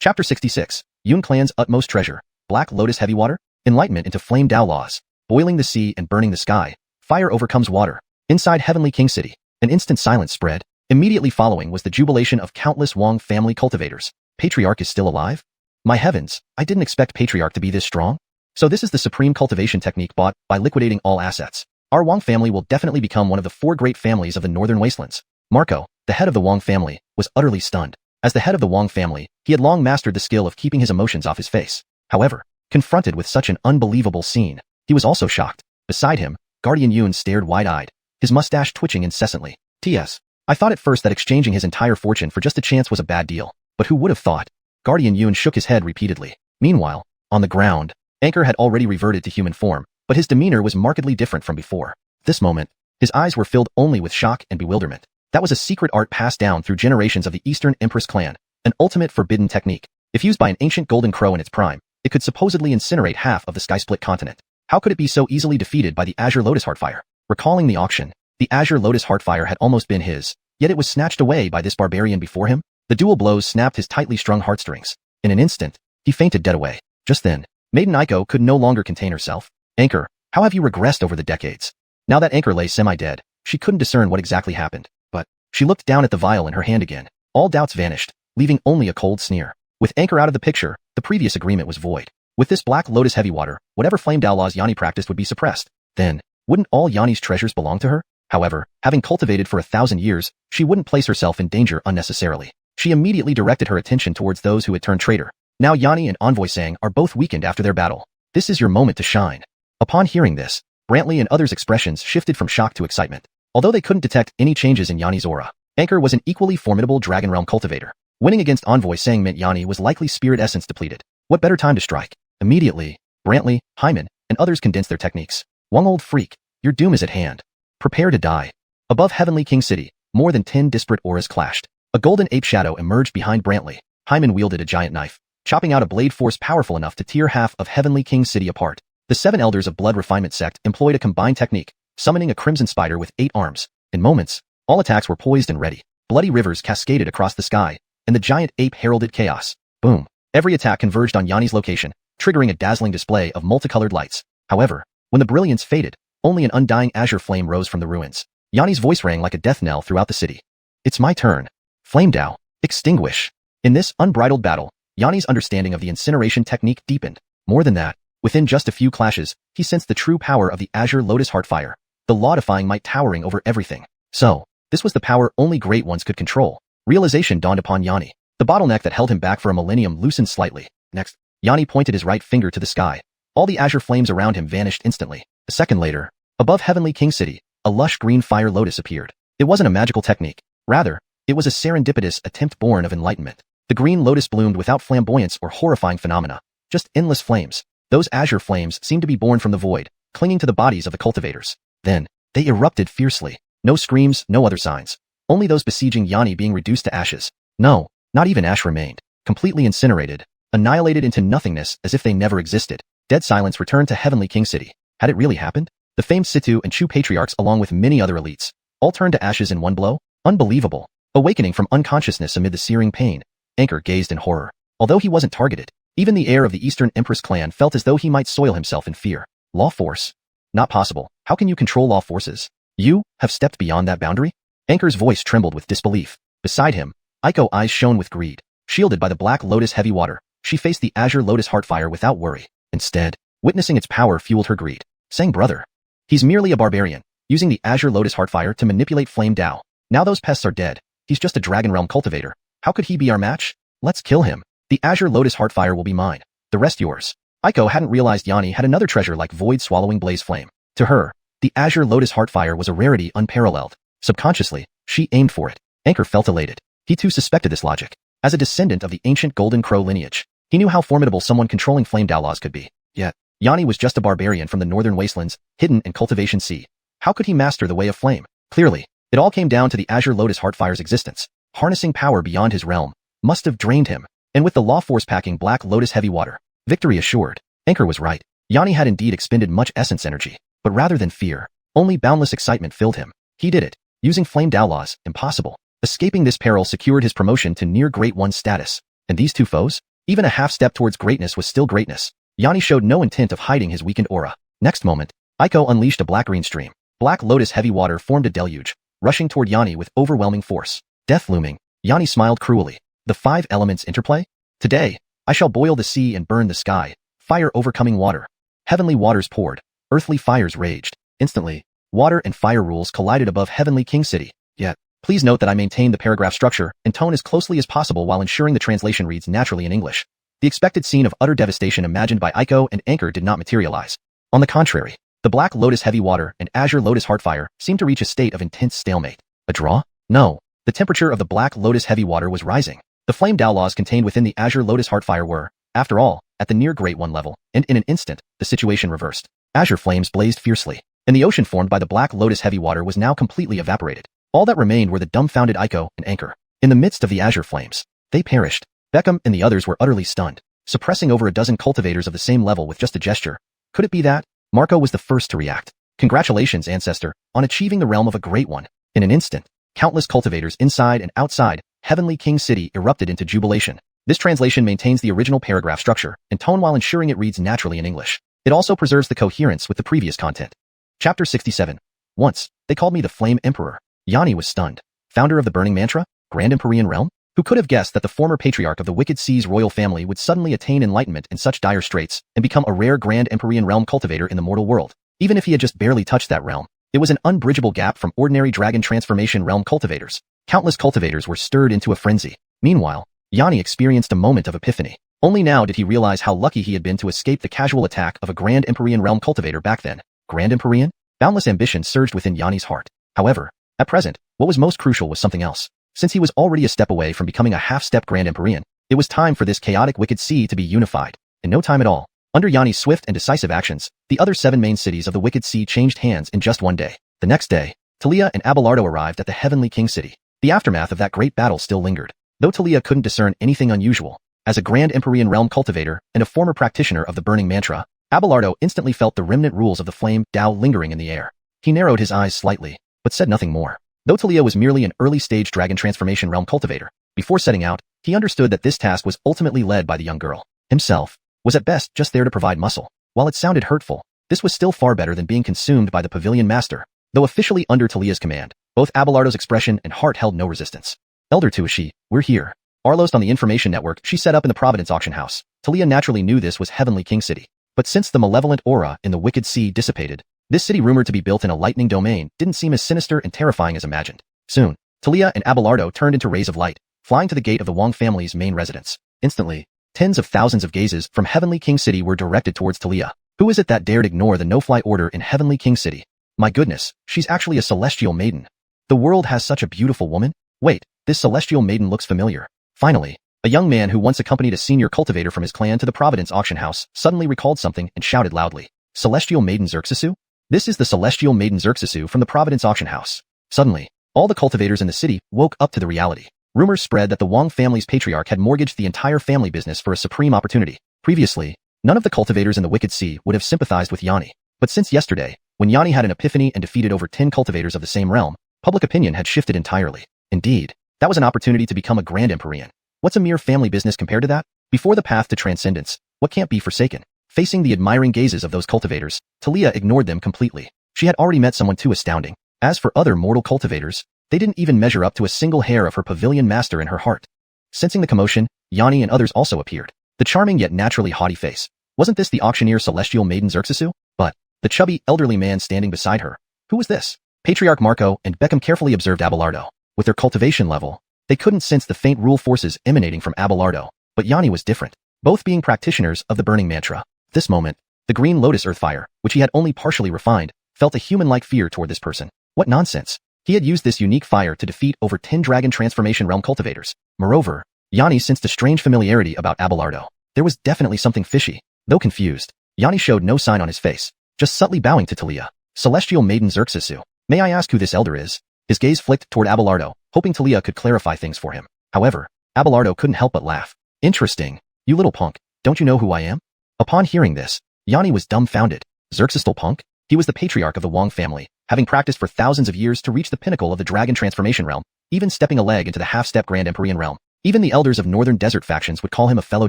S1: Chapter 66. Yun clan's utmost treasure. Black Lotus Heavy Water. Enlightenment into Flame Dao laws. Boiling the sea and burning the sky. Fire overcomes water. Inside Heavenly King City, an instant silence spread. Immediately following was the jubilation of countless Wang family cultivators. Patriarch is still alive? My heavens, I didn't expect Patriarch to be this strong. So this is the supreme cultivation technique bought by liquidating all assets. Our Wang family will definitely become one of the four great families of the Northern Wastelands. Marco, the head of the Wang family, was utterly stunned. As the head of the Wang family, he had long mastered the skill of keeping his emotions off his face. However, confronted with such an unbelievable scene, he was also shocked. Beside him, Guardian Yun stared wide-eyed, his mustache twitching incessantly. T.S. I thought at first that exchanging his entire fortune for just a chance was a bad deal, but who would have thought? Guardian Yun shook his head repeatedly. Meanwhile, on the ground, Anchor had already reverted to human form, but his demeanor was markedly different from before. This moment, his eyes were filled only with shock and bewilderment. That was a secret art passed down through generations of the Eastern Empress clan, an ultimate forbidden technique. If used by an ancient golden crow in its prime, it could supposedly incinerate half of the sky-split continent. How could it be so easily defeated by the Azure Lotus Heartfire? Recalling the auction, the Azure Lotus Heartfire had almost been his, yet it was snatched away by this barbarian before him. The dual blows snapped his tightly strung heartstrings. In an instant, he fainted dead away. Just then, Maiden Aiko could no longer contain herself. Anchor, how have you regressed over the decades? Now that Anchor lay semi-dead, she couldn't discern what exactly happened, but she looked down at the vial in her hand again. All doubts vanished, leaving only a cold sneer. With Anchor out of the picture, the previous agreement was void. With this Black Lotus Heavy Water, whatever Flame Dao laws Yanni practiced would be suppressed. Then, wouldn't all Yanni's treasures belong to her? However, having cultivated for 1,000 years, she wouldn't place herself in danger unnecessarily. She immediately directed her attention towards those who had turned traitor. Now Yanni and Envoy Sang are both weakened after their battle. This is your moment to shine. Upon hearing this, Brantley and others' expressions shifted from shock to excitement. Although they couldn't detect any changes in Yanni's aura, Anchor was an equally formidable Dragon Realm cultivator. Winning against Envoy Sang meant Yanni was likely spirit essence depleted. What better time to strike? Immediately, Brantley, Hyman, and others condensed their techniques. Wang old freak, your doom is at hand. Prepare to die. Above Heavenly King City, more than 10 disparate auras clashed. A golden ape shadow emerged behind Brantley. Hyman wielded a giant knife, chopping out a blade force powerful enough to tear half of Heavenly King City apart. The 7 elders of Blood Refinement sect employed a combined technique, summoning a crimson spider with 8 arms. In moments, all attacks were poised and ready. Bloody rivers cascaded across the sky, and the giant ape heralded chaos. Boom. Every attack converged on Yanni's location, triggering a dazzling display of multicolored lights. However, when the brilliance faded, only an undying azure flame rose from the ruins. Yanni's voice rang like a death knell throughout the city. It's my turn. Flame Dao, extinguish. In this unbridled battle, Yanni's understanding of the incineration technique deepened. More than that, within just a few clashes, he sensed the true power of the Azure Lotus Heartfire, the law-defying might towering over everything. So, this was the power only great ones could control. Realization dawned upon Yanni. The bottleneck that held him back for a millennium loosened slightly. Next, Yanni pointed his right finger to the sky. All the azure flames around him vanished instantly. A second later, above Heavenly King City, a lush green fire lotus appeared. It wasn't a magical technique. Rather, it was a serendipitous attempt born of enlightenment. The green lotus bloomed without flamboyance or horrifying phenomena, just endless flames. Those azure flames seemed to be born from the void, clinging to the bodies of the cultivators. Then, they erupted fiercely. No screams, no other signs. only those besieging Yanni being reduced to ashes. No, not even ash remained, completely incinerated, annihilated into nothingness as if they never existed. Dead silence returned to Heavenly King City. Had it really happened? The famed Situ and Chu patriarchs along with many other elites, all turned to ashes in one blow? Unbelievable. Awakening from unconsciousness amid the searing pain, Anchor gazed in horror. Although he wasn't targeted, even the heir of the Eastern Empress clan felt as though he might soil himself in fear. Law force? Not possible. How can you control law forces? You have stepped beyond that boundary? Anchor's voice trembled with disbelief. Beside him, Aiko eyes shone with greed. Shielded by the Black Lotus heavy water, she faced the Azure Lotus Heartfire without worry. Instead, witnessing its power fueled her greed. Sang brother. He's merely a barbarian, using the Azure Lotus Heartfire to manipulate Flame Dao. Now those pests are dead. He's just a Dragon Realm cultivator. How could he be our match? Let's kill him. The Azure Lotus Heartfire will be mine. The rest yours. Aiko hadn't realized Yanni had another treasure like void-swallowing blaze flame. To her, the Azure Lotus Heartfire was a rarity unparalleled. Subconsciously, she aimed for it. Anchor felt elated. He too suspected this logic. As a descendant of the ancient Golden Crow lineage, he knew how formidable someone controlling Flame Dao laws could be. Yet, Yanni was just a barbarian from the northern wastelands, hidden in Cultivation Sea. How could he master the Way of Flame? Clearly, it all came down to the Azure Lotus Heartfire's existence. Harnessing power beyond his realm must have drained him. And with the law force packing Black Lotus heavy water, victory assured. Anchor was right. Yanni had indeed expended much essence energy, but rather than fear, only boundless excitement filled him. He did it, using Flame Dao laws, impossible. Escaping this peril secured his promotion to near Great One status. And these two foes? Even a half step towards greatness was still greatness. Yanni showed no intent of hiding his weakened aura. Next moment, Aiko unleashed a black-green stream. Black Lotus heavy water formed a deluge, rushing toward Yanni with overwhelming force. Death looming, Yanni smiled cruelly. The 5 elements interplay? Today, I shall boil the sea and burn the sky, fire overcoming water. Heavenly waters poured, earthly fires raged. Instantly, water and fire rules collided above Heavenly King City. Yet, please note that I maintain the paragraph structure and tone as closely as possible while ensuring the translation reads naturally in English. The expected scene of utter devastation imagined by Aiko and Anchor did not materialize. On the contrary, the Black Lotus heavy water and Azure Lotus Heartfire seemed to reach a state of intense stalemate. A draw? No. The temperature of the Black Lotus heavy water was rising. The Flame Dao laws contained within the Azure Lotus Heartfire were, after all, at the near Great One level, and in an instant, the situation reversed. Azure flames blazed fiercely, and the ocean formed by the Black Lotus heavy water was now completely evaporated. All that remained were the dumbfounded Aiko and Anchor. In the midst of the azure flames, they perished. Beckham and the others were utterly stunned, suppressing over a dozen cultivators of the same level with just a gesture. Could it be that? Marco was the first to react. Congratulations, ancestor, on achieving the realm of a great one. In an instant, countless cultivators inside and outside Heavenly King City erupted into jubilation. This translation maintains the original paragraph structure and tone while ensuring it reads naturally in English. It also preserves the coherence with the previous content. Chapter 67. Once, they called me the Flame Emperor. Yanni was stunned. Founder of the Burning Mantra? Grand Empyrean Realm? Who could have guessed that the former patriarch of the Wicked Seas royal family would suddenly attain enlightenment in such dire straits and become a rare Grand Empyrean Realm cultivator in the mortal world? Even if he had just barely touched that realm, it was an unbridgeable gap from ordinary Dragon Transformation Realm cultivators. Countless cultivators were stirred into a frenzy. Meanwhile, Yanni experienced a moment of epiphany. Only now did he realize how lucky he had been to escape the casual attack of a Grand Empyrean Realm cultivator back then. Grand Empyrean? Boundless ambition surged within Yanni's heart. However, at present, what was most crucial was something else. Since he was already a step away from becoming a half-step Grand Empyrean, it was time for this chaotic Wicked Sea to be unified. In no time at all, under Yanni's swift and decisive actions, the other 7 main cities of the Wicked Sea changed hands in just one day. The next day, Talia and Abelardo arrived at the Heavenly King City. The aftermath of that great battle still lingered, though Talia couldn't discern anything unusual. As a Grand Empyrean Realm cultivator and a former practitioner of the Burning Mantra, Abelardo instantly felt the remnant rules of the Flame Dao lingering in the air. He narrowed his eyes slightly, but said nothing more. Though Talia was merely an early-stage Dragon Transformation Realm cultivator, before setting out, he understood that this task was ultimately led by the young girl. Himself was at best just there to provide muscle. While it sounded hurtful, this was still far better than being consumed by the Pavilion Master. Though officially under Talia's command, both Abelardo's expression and heart held no resistance. Elder Tuishi, we're here. Arlost on the information network she set up in the Providence auction house. Talia naturally knew this was Heavenly King City. But since the malevolent aura in the Wicked Sea dissipated, this city rumored to be built in a lightning domain didn't seem as sinister and terrifying as imagined. Soon, Talia and Abelardo turned into rays of light, flying to the gate of the Wong family's main residence. Instantly, tens of thousands of gazes from Heavenly King City were directed towards Talia. Who is it that dared ignore the no-fly order in Heavenly King City? My goodness, she's actually a celestial maiden. The world has such a beautiful woman? Wait, this celestial maiden looks familiar. Finally, a young man who once accompanied a senior cultivator from his clan to the Providence auction house suddenly recalled something and shouted loudly. Celestial Maiden Xerxesu? This is the Celestial Maiden Xerxesu from the Providence auction house. Suddenly, All the cultivators in the city woke up to the reality. Rumors spread that the Wang family's patriarch had mortgaged the entire family business for a supreme opportunity. Previously, none of the cultivators in the Wicked Sea would have sympathized with Yanni. But since yesterday, when Yanni had an epiphany and defeated over 10 cultivators of the same realm, public opinion had shifted entirely. Indeed, that was an opportunity to become a grand Empyrean. What's a mere family business compared to that? Before the path to transcendence, what can't be forsaken? Facing the admiring gazes of those cultivators, Talia ignored them completely. She had already met someone too astounding. As for other mortal cultivators, they didn't even measure up to a single hair of her pavilion master in her heart. Sensing the commotion, Yanni and others also appeared. The charming yet naturally haughty face. Wasn't this the auctioneer celestial maiden Xianxia? But the chubby, elderly man standing beside her. Who was this? Patriarch Marco and Beckham carefully observed Abelardo. With their cultivation level, they couldn't sense the faint rule forces emanating from Abelardo. But Yanni was different. Both being practitioners of the burning mantra. At this moment, the green lotus earth fire, which he had only partially refined, felt a human-like fear toward this person. What nonsense. He had used this unique fire to defeat over 10 dragon transformation realm cultivators. Moreover, Yanni sensed a strange familiarity about Abelardo. There was definitely something fishy. Though confused, Yanni showed no sign on his face, just subtly bowing to Talia. Celestial maiden Xianxia. May I ask who this elder is? His gaze flicked toward Abelardo, hoping Talia could clarify things for him. However, Abelardo couldn't help but laugh. Interesting. You little punk. Don't you know who I am? Upon hearing this, Yanni was dumbfounded. Xianxia punk? He was the patriarch of the Wang family, having practiced for thousands of years to reach the pinnacle of the dragon transformation realm, even stepping a leg into the half-step grand Empyrean realm. Even the elders of northern desert factions would call him a fellow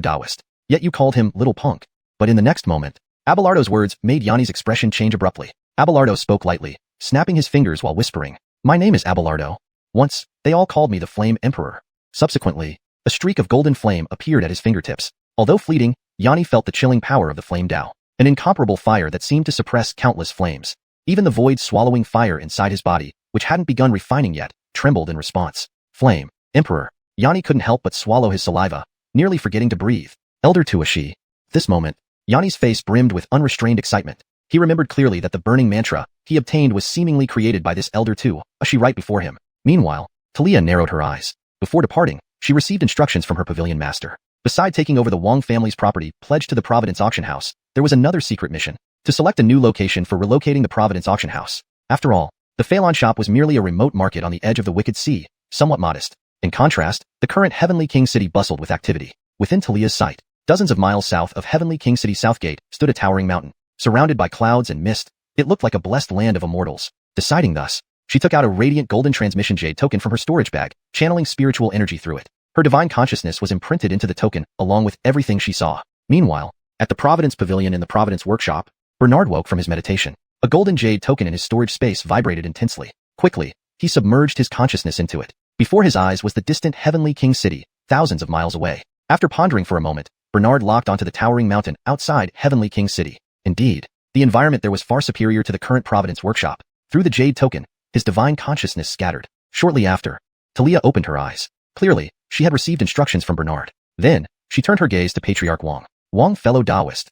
S1: Taoist. Yet you called him little punk. But in the next moment, Abelardo's words made Yanni's expression change abruptly. Abelardo spoke lightly, snapping his fingers while whispering, "My name is Abelardo. Once, they all called me the Flame Emperor." Subsequently, a streak of golden flame appeared at his fingertips. Although fleeting, Yanni felt the chilling power of the flame Dao, an incomparable fire that seemed to suppress countless flames. Even the void-swallowing fire inside his body, which hadn't begun refining yet, trembled in response. Flame Emperor. Yanni couldn't help but swallow his saliva, nearly forgetting to breathe. Elder Tuashi. This moment, Yanni's face brimmed with unrestrained excitement. He remembered clearly that the burning mantra he obtained was seemingly created by this Elder Tuashi right before him. Meanwhile, Talia narrowed her eyes. Before departing, she received instructions from her pavilion master. Beside taking over the Wang family's property pledged to the Providence auction house, there was another secret mission: to select a new location for relocating the Providence auction house. After all, the Phelan shop was merely a remote market on the edge of the Wicked Sea, somewhat modest. In contrast, the current Heavenly King City bustled with activity. Within Talia's sight, dozens of miles south of Heavenly King City Southgate stood a towering mountain. Surrounded by clouds and mist, it looked like a blessed land of immortals. Deciding thus, she took out a radiant golden transmission jade token from her storage bag, channeling spiritual energy through it. Her divine consciousness was imprinted into the token, along with everything she saw. Meanwhile, at the Providence Pavilion in the Providence Workshop, Bernard woke from his meditation. A golden jade token in his storage space vibrated intensely. Quickly, he submerged his consciousness into it. Before his eyes was the distant Heavenly King City, thousands of miles away. After pondering for a moment, Bernard locked onto the towering mountain outside Heavenly King City. Indeed, the environment there was far superior to the current Providence Workshop. Through the jade token, his divine consciousness scattered. Shortly after, Talia opened her eyes. Clearly, she had received instructions from Bernard. Then, she turned her gaze to Patriarch Wang. Wang, fellow Taoist.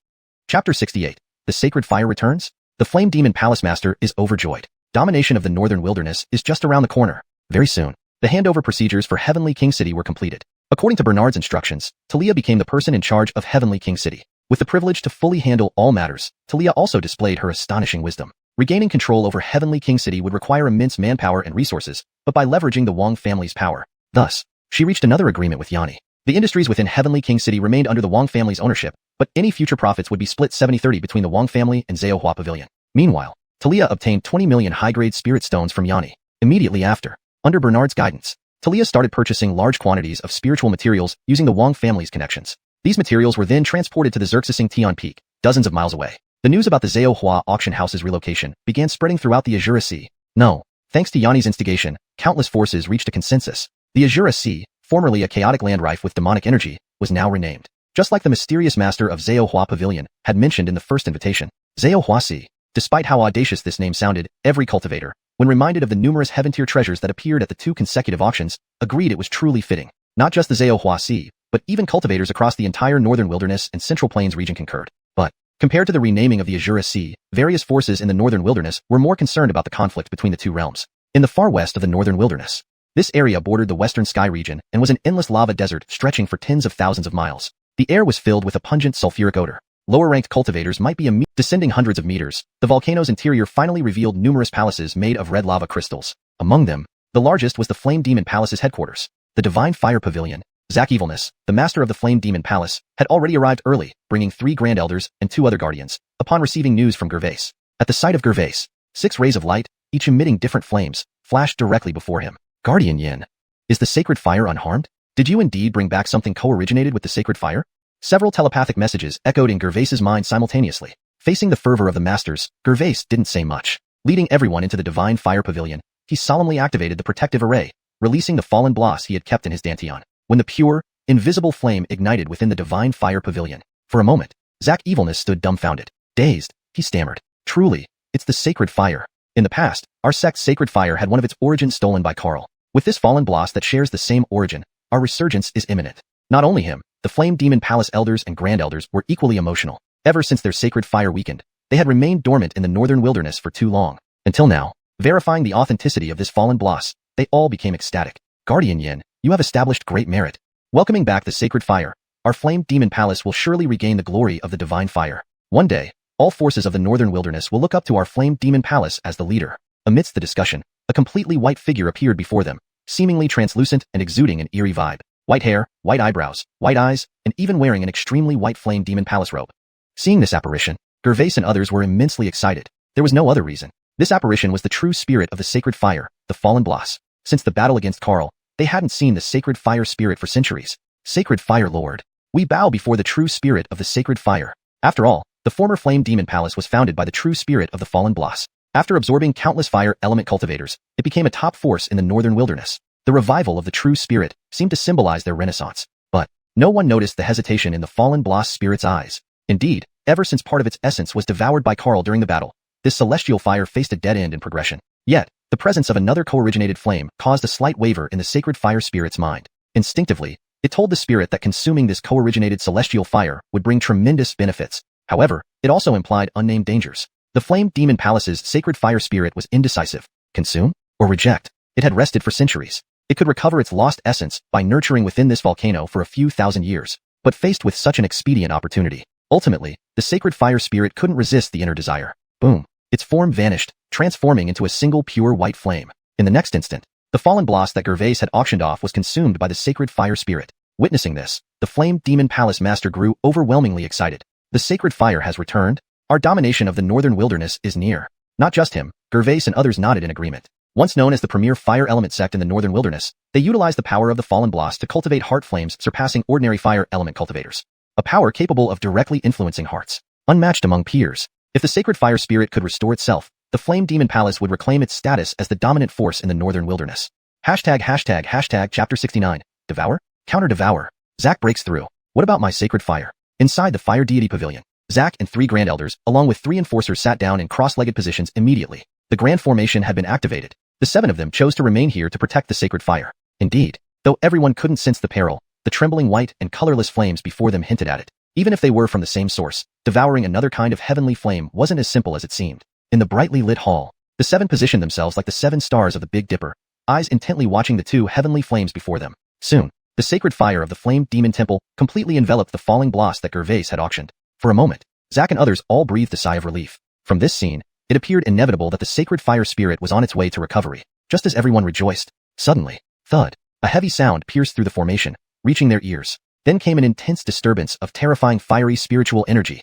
S1: Chapter 68. The Sacred Fire Returns? The Flame Demon Palace Master is overjoyed. Domination of the Northern Wilderness is just around the corner. Very soon, the handover procedures for Heavenly King City were completed. According to Bernard's instructions, Talia became the person in charge of Heavenly King City. With the privilege to fully handle all matters, Talia also displayed her astonishing wisdom. Regaining control over Heavenly King City would require immense manpower and resources, but by leveraging the Wang family's power. Thus, she reached another agreement with Yanni. The industries within Heavenly King City remained under the Wang family's ownership, but any future profits would be split 70-30 between the Wang family and Xuanhuan Pavilion. Meanwhile, Talia obtained 20 million high-grade spirit stones from Yanni. Immediately after, under Bernard's guidance, Talia started purchasing large quantities of spiritual materials using the Wang family's connections. These materials were then transported to the Xianxia Tian Peak, dozens of miles away. The news about the Xuanhuan auction house's relocation began spreading throughout the Azure Sea. No, thanks to Yanni's instigation, countless forces reached a consensus. The Azure Sea, formerly a chaotic land rife with demonic energy, was now renamed. Just like the mysterious master of Xuanhuan Pavilion had mentioned in the first invitation. Xuanhuan Sea. Despite how audacious this name sounded, every cultivator, when reminded of the numerous heaven-tier treasures that appeared at the 2 consecutive auctions, agreed it was truly fitting. Not just the Xuanhuan Sea, but even cultivators across the entire Northern Wilderness and Central Plains region concurred. But, compared to the renaming of the Azure Sea, various forces in the Northern Wilderness were more concerned about the conflict between the 2 realms. In the far west of the Northern Wilderness, this area bordered the Western Sky region and was an endless lava desert stretching for tens of thousands of miles. The air was filled with a pungent sulfuric odor. Lower-ranked cultivators might be descending hundreds of meters. The volcano's interior finally revealed numerous palaces made of red lava crystals. Among them, The largest was the Flame Demon Palace's headquarters, the Divine Fire Pavilion. Zack Evilness, the master of the Flame Demon Palace, had already arrived early, bringing 3 Grand Elders and 2 other guardians, upon receiving news from Gervais. At the sight of Gervais, 6 rays of light, each emitting different flames, flashed directly before him. Guardian Yin. Is the sacred fire unharmed? Did you indeed bring back something co-originated with the sacred fire? Several telepathic messages echoed in Gervais's mind simultaneously. Facing the fervor of the masters, Gervais didn't say much. Leading everyone into the Divine Fire Pavilion, he solemnly activated the protective array, releasing the fallen bloss he had kept in his dantian. When the pure, invisible flame ignited within the Divine Fire Pavilion. For a moment, Zack Evilness stood dumbfounded. Dazed, he stammered. Truly, it's the sacred fire. In the past, our sect's sacred fire had one of its origins stolen by Karl. With this fallen bloss that shares the same origin, our resurgence is imminent. Not only him, the Flame Demon Palace elders and grand elders were equally emotional. Ever since their sacred fire weakened, they had remained dormant in the northern wilderness for too long. Until now, verifying the authenticity of this fallen bloss, they all became ecstatic. Guardian Yin, you have established great merit. Welcoming back the sacred fire, our Flame Demon Palace will surely regain the glory of the divine fire. One day, all forces of the northern wilderness will look up to our Flame Demon Palace as the leader. Amidst the discussion, a completely white figure appeared before them, seemingly translucent and exuding an eerie vibe. White hair, white eyebrows, white eyes, and even wearing an extremely white Flame Demon Palace robe. Seeing this apparition, Gervais and others were immensely excited. There was no other reason. This apparition was the true spirit of the sacred fire, the fallen bloss. Since the battle against Karl, they hadn't seen the sacred fire spirit for centuries. Sacred Fire Lord. We bow before the true spirit of the sacred fire. After all, the former Flame Demon Palace was founded by the true spirit of the fallen bloss. After absorbing countless fire element cultivators, it became a top force in the northern wilderness. The revival of the true spirit seemed to symbolize their renaissance. But no one noticed the hesitation in the fallen bloss spirit's eyes. Indeed, ever since part of its essence was devoured by Karl during the battle, this celestial fire faced a dead end in progression. Yet, the presence of another co-originated flame caused a slight waver in the sacred fire spirit's mind. Instinctively, it told the spirit that consuming this co-originated celestial fire would bring tremendous benefits. However, it also implied unnamed dangers. The Flame Demon Palace's sacred fire spirit was indecisive. Consume or reject? It had rested for centuries. It could recover its lost essence by nurturing within this volcano for a few thousand years. But faced with such an expedient opportunity, ultimately, the sacred fire spirit couldn't resist the inner desire. Boom. Its form vanished, transforming into a single pure white flame. In the next instant, the fallen bloss that Gervais had auctioned off was consumed by the sacred fire spirit. Witnessing this, the Flame Demon Palace master grew overwhelmingly excited. The sacred fire has returned. Our domination of the northern wilderness is near. Not just him, Gervais and others nodded in agreement. Once known as the premier fire element sect in the northern wilderness, they utilized the power of the fallen bloss to cultivate heart flames surpassing ordinary fire element cultivators. A power capable of directly influencing hearts. Unmatched among peers. If the sacred fire spirit could restore itself, the Flame Demon Palace would reclaim its status as the dominant force in the northern wilderness. Hashtag chapter 69. Devour? Counter-devour. Zack breaks through. What about my sacred fire? Inside the fire deity pavilion, Zack and 3 grand elders, along with 3 enforcers, sat down in cross-legged positions immediately. The grand formation had been activated. The 7 of them chose to remain here to protect the sacred fire. Indeed, though everyone couldn't sense the peril, the trembling white and colorless flames before them hinted at it. Even if they were from the same source, devouring another kind of heavenly flame wasn't as simple as it seemed. In the brightly lit hall, the 7 positioned themselves like the 7 stars of the Big Dipper, eyes intently watching the 2 heavenly flames before them. Soon, the sacred fire of the Flame Demon Temple completely enveloped the falling bloss that Gervais had auctioned. For a moment, Zack and others all breathed a sigh of relief. From this scene, it appeared inevitable that the sacred fire spirit was on its way to recovery. Just as everyone rejoiced, suddenly, thud, a heavy sound pierced through the formation, reaching their ears. Then came an intense disturbance of terrifying fiery spiritual energy.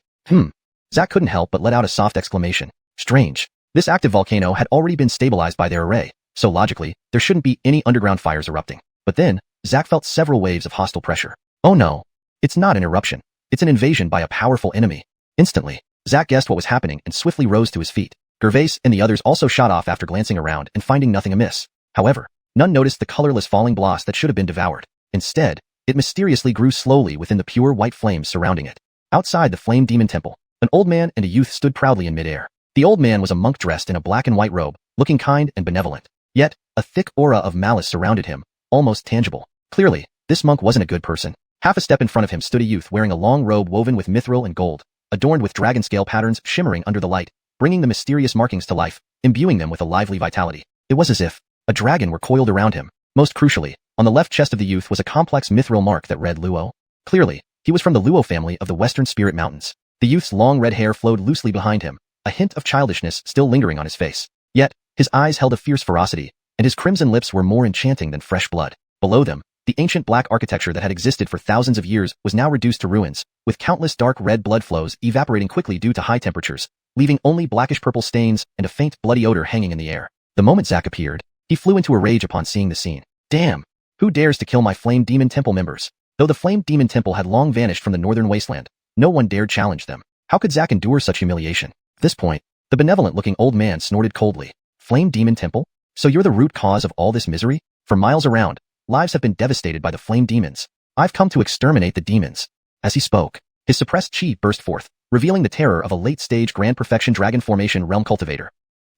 S1: Zack couldn't help but let out a soft exclamation. Strange. This active volcano had already been stabilized by their array, so logically, there shouldn't be any underground fires erupting. But then, Zack felt several waves of hostile pressure. Oh no. It's not an eruption. It's an invasion by a powerful enemy. Instantly, Zack guessed what was happening and swiftly rose to his feet. Gervais and the others also shot off after glancing around and finding nothing amiss. However, none noticed the colorless falling bloss that should have been devoured. Instead, it mysteriously grew slowly within the pure white flames surrounding it. Outside the Flame Demon Temple, an old man and a youth stood proudly in midair. The old man was a monk dressed in a black and white robe, looking kind and benevolent. Yet, a thick aura of malice surrounded him, almost tangible. Clearly, this monk wasn't a good person. Half a step in front of him stood a youth wearing a long robe woven with mithril and gold, adorned with dragon scale patterns shimmering under the light, bringing the mysterious markings to life, imbuing them with a lively vitality. It was as if a dragon were coiled around him. Most crucially, on the left chest of the youth was a complex mithril mark that read Luo. Clearly, he was from the Luo family of the Western Spirit Mountains. The youth's long red hair flowed loosely behind him, a hint of childishness still lingering on his face. Yet, his eyes held a fierce ferocity, and his crimson lips were more enchanting than fresh blood. Below them, the ancient black architecture that had existed for thousands of years was now reduced to ruins, with countless dark red blood flows evaporating quickly due to high temperatures, leaving only blackish-purple stains and a faint, bloody odor hanging in the air. The moment Zack appeared, he flew into a rage upon seeing the scene. Damn! Who dares to kill my Flame Demon Temple members? Though the Flame Demon Temple had long vanished from the northern wasteland, no one dared challenge them. How could Zack endure such humiliation? At this point, the benevolent-looking old man snorted coldly. Flame Demon Temple? So you're the root cause of all this misery? For miles around, lives have been devastated by the flame demons. I've come to exterminate the demons. As he spoke, his suppressed chi burst forth, revealing the terror of a late-stage Grand Perfection Dragon Formation Realm cultivator.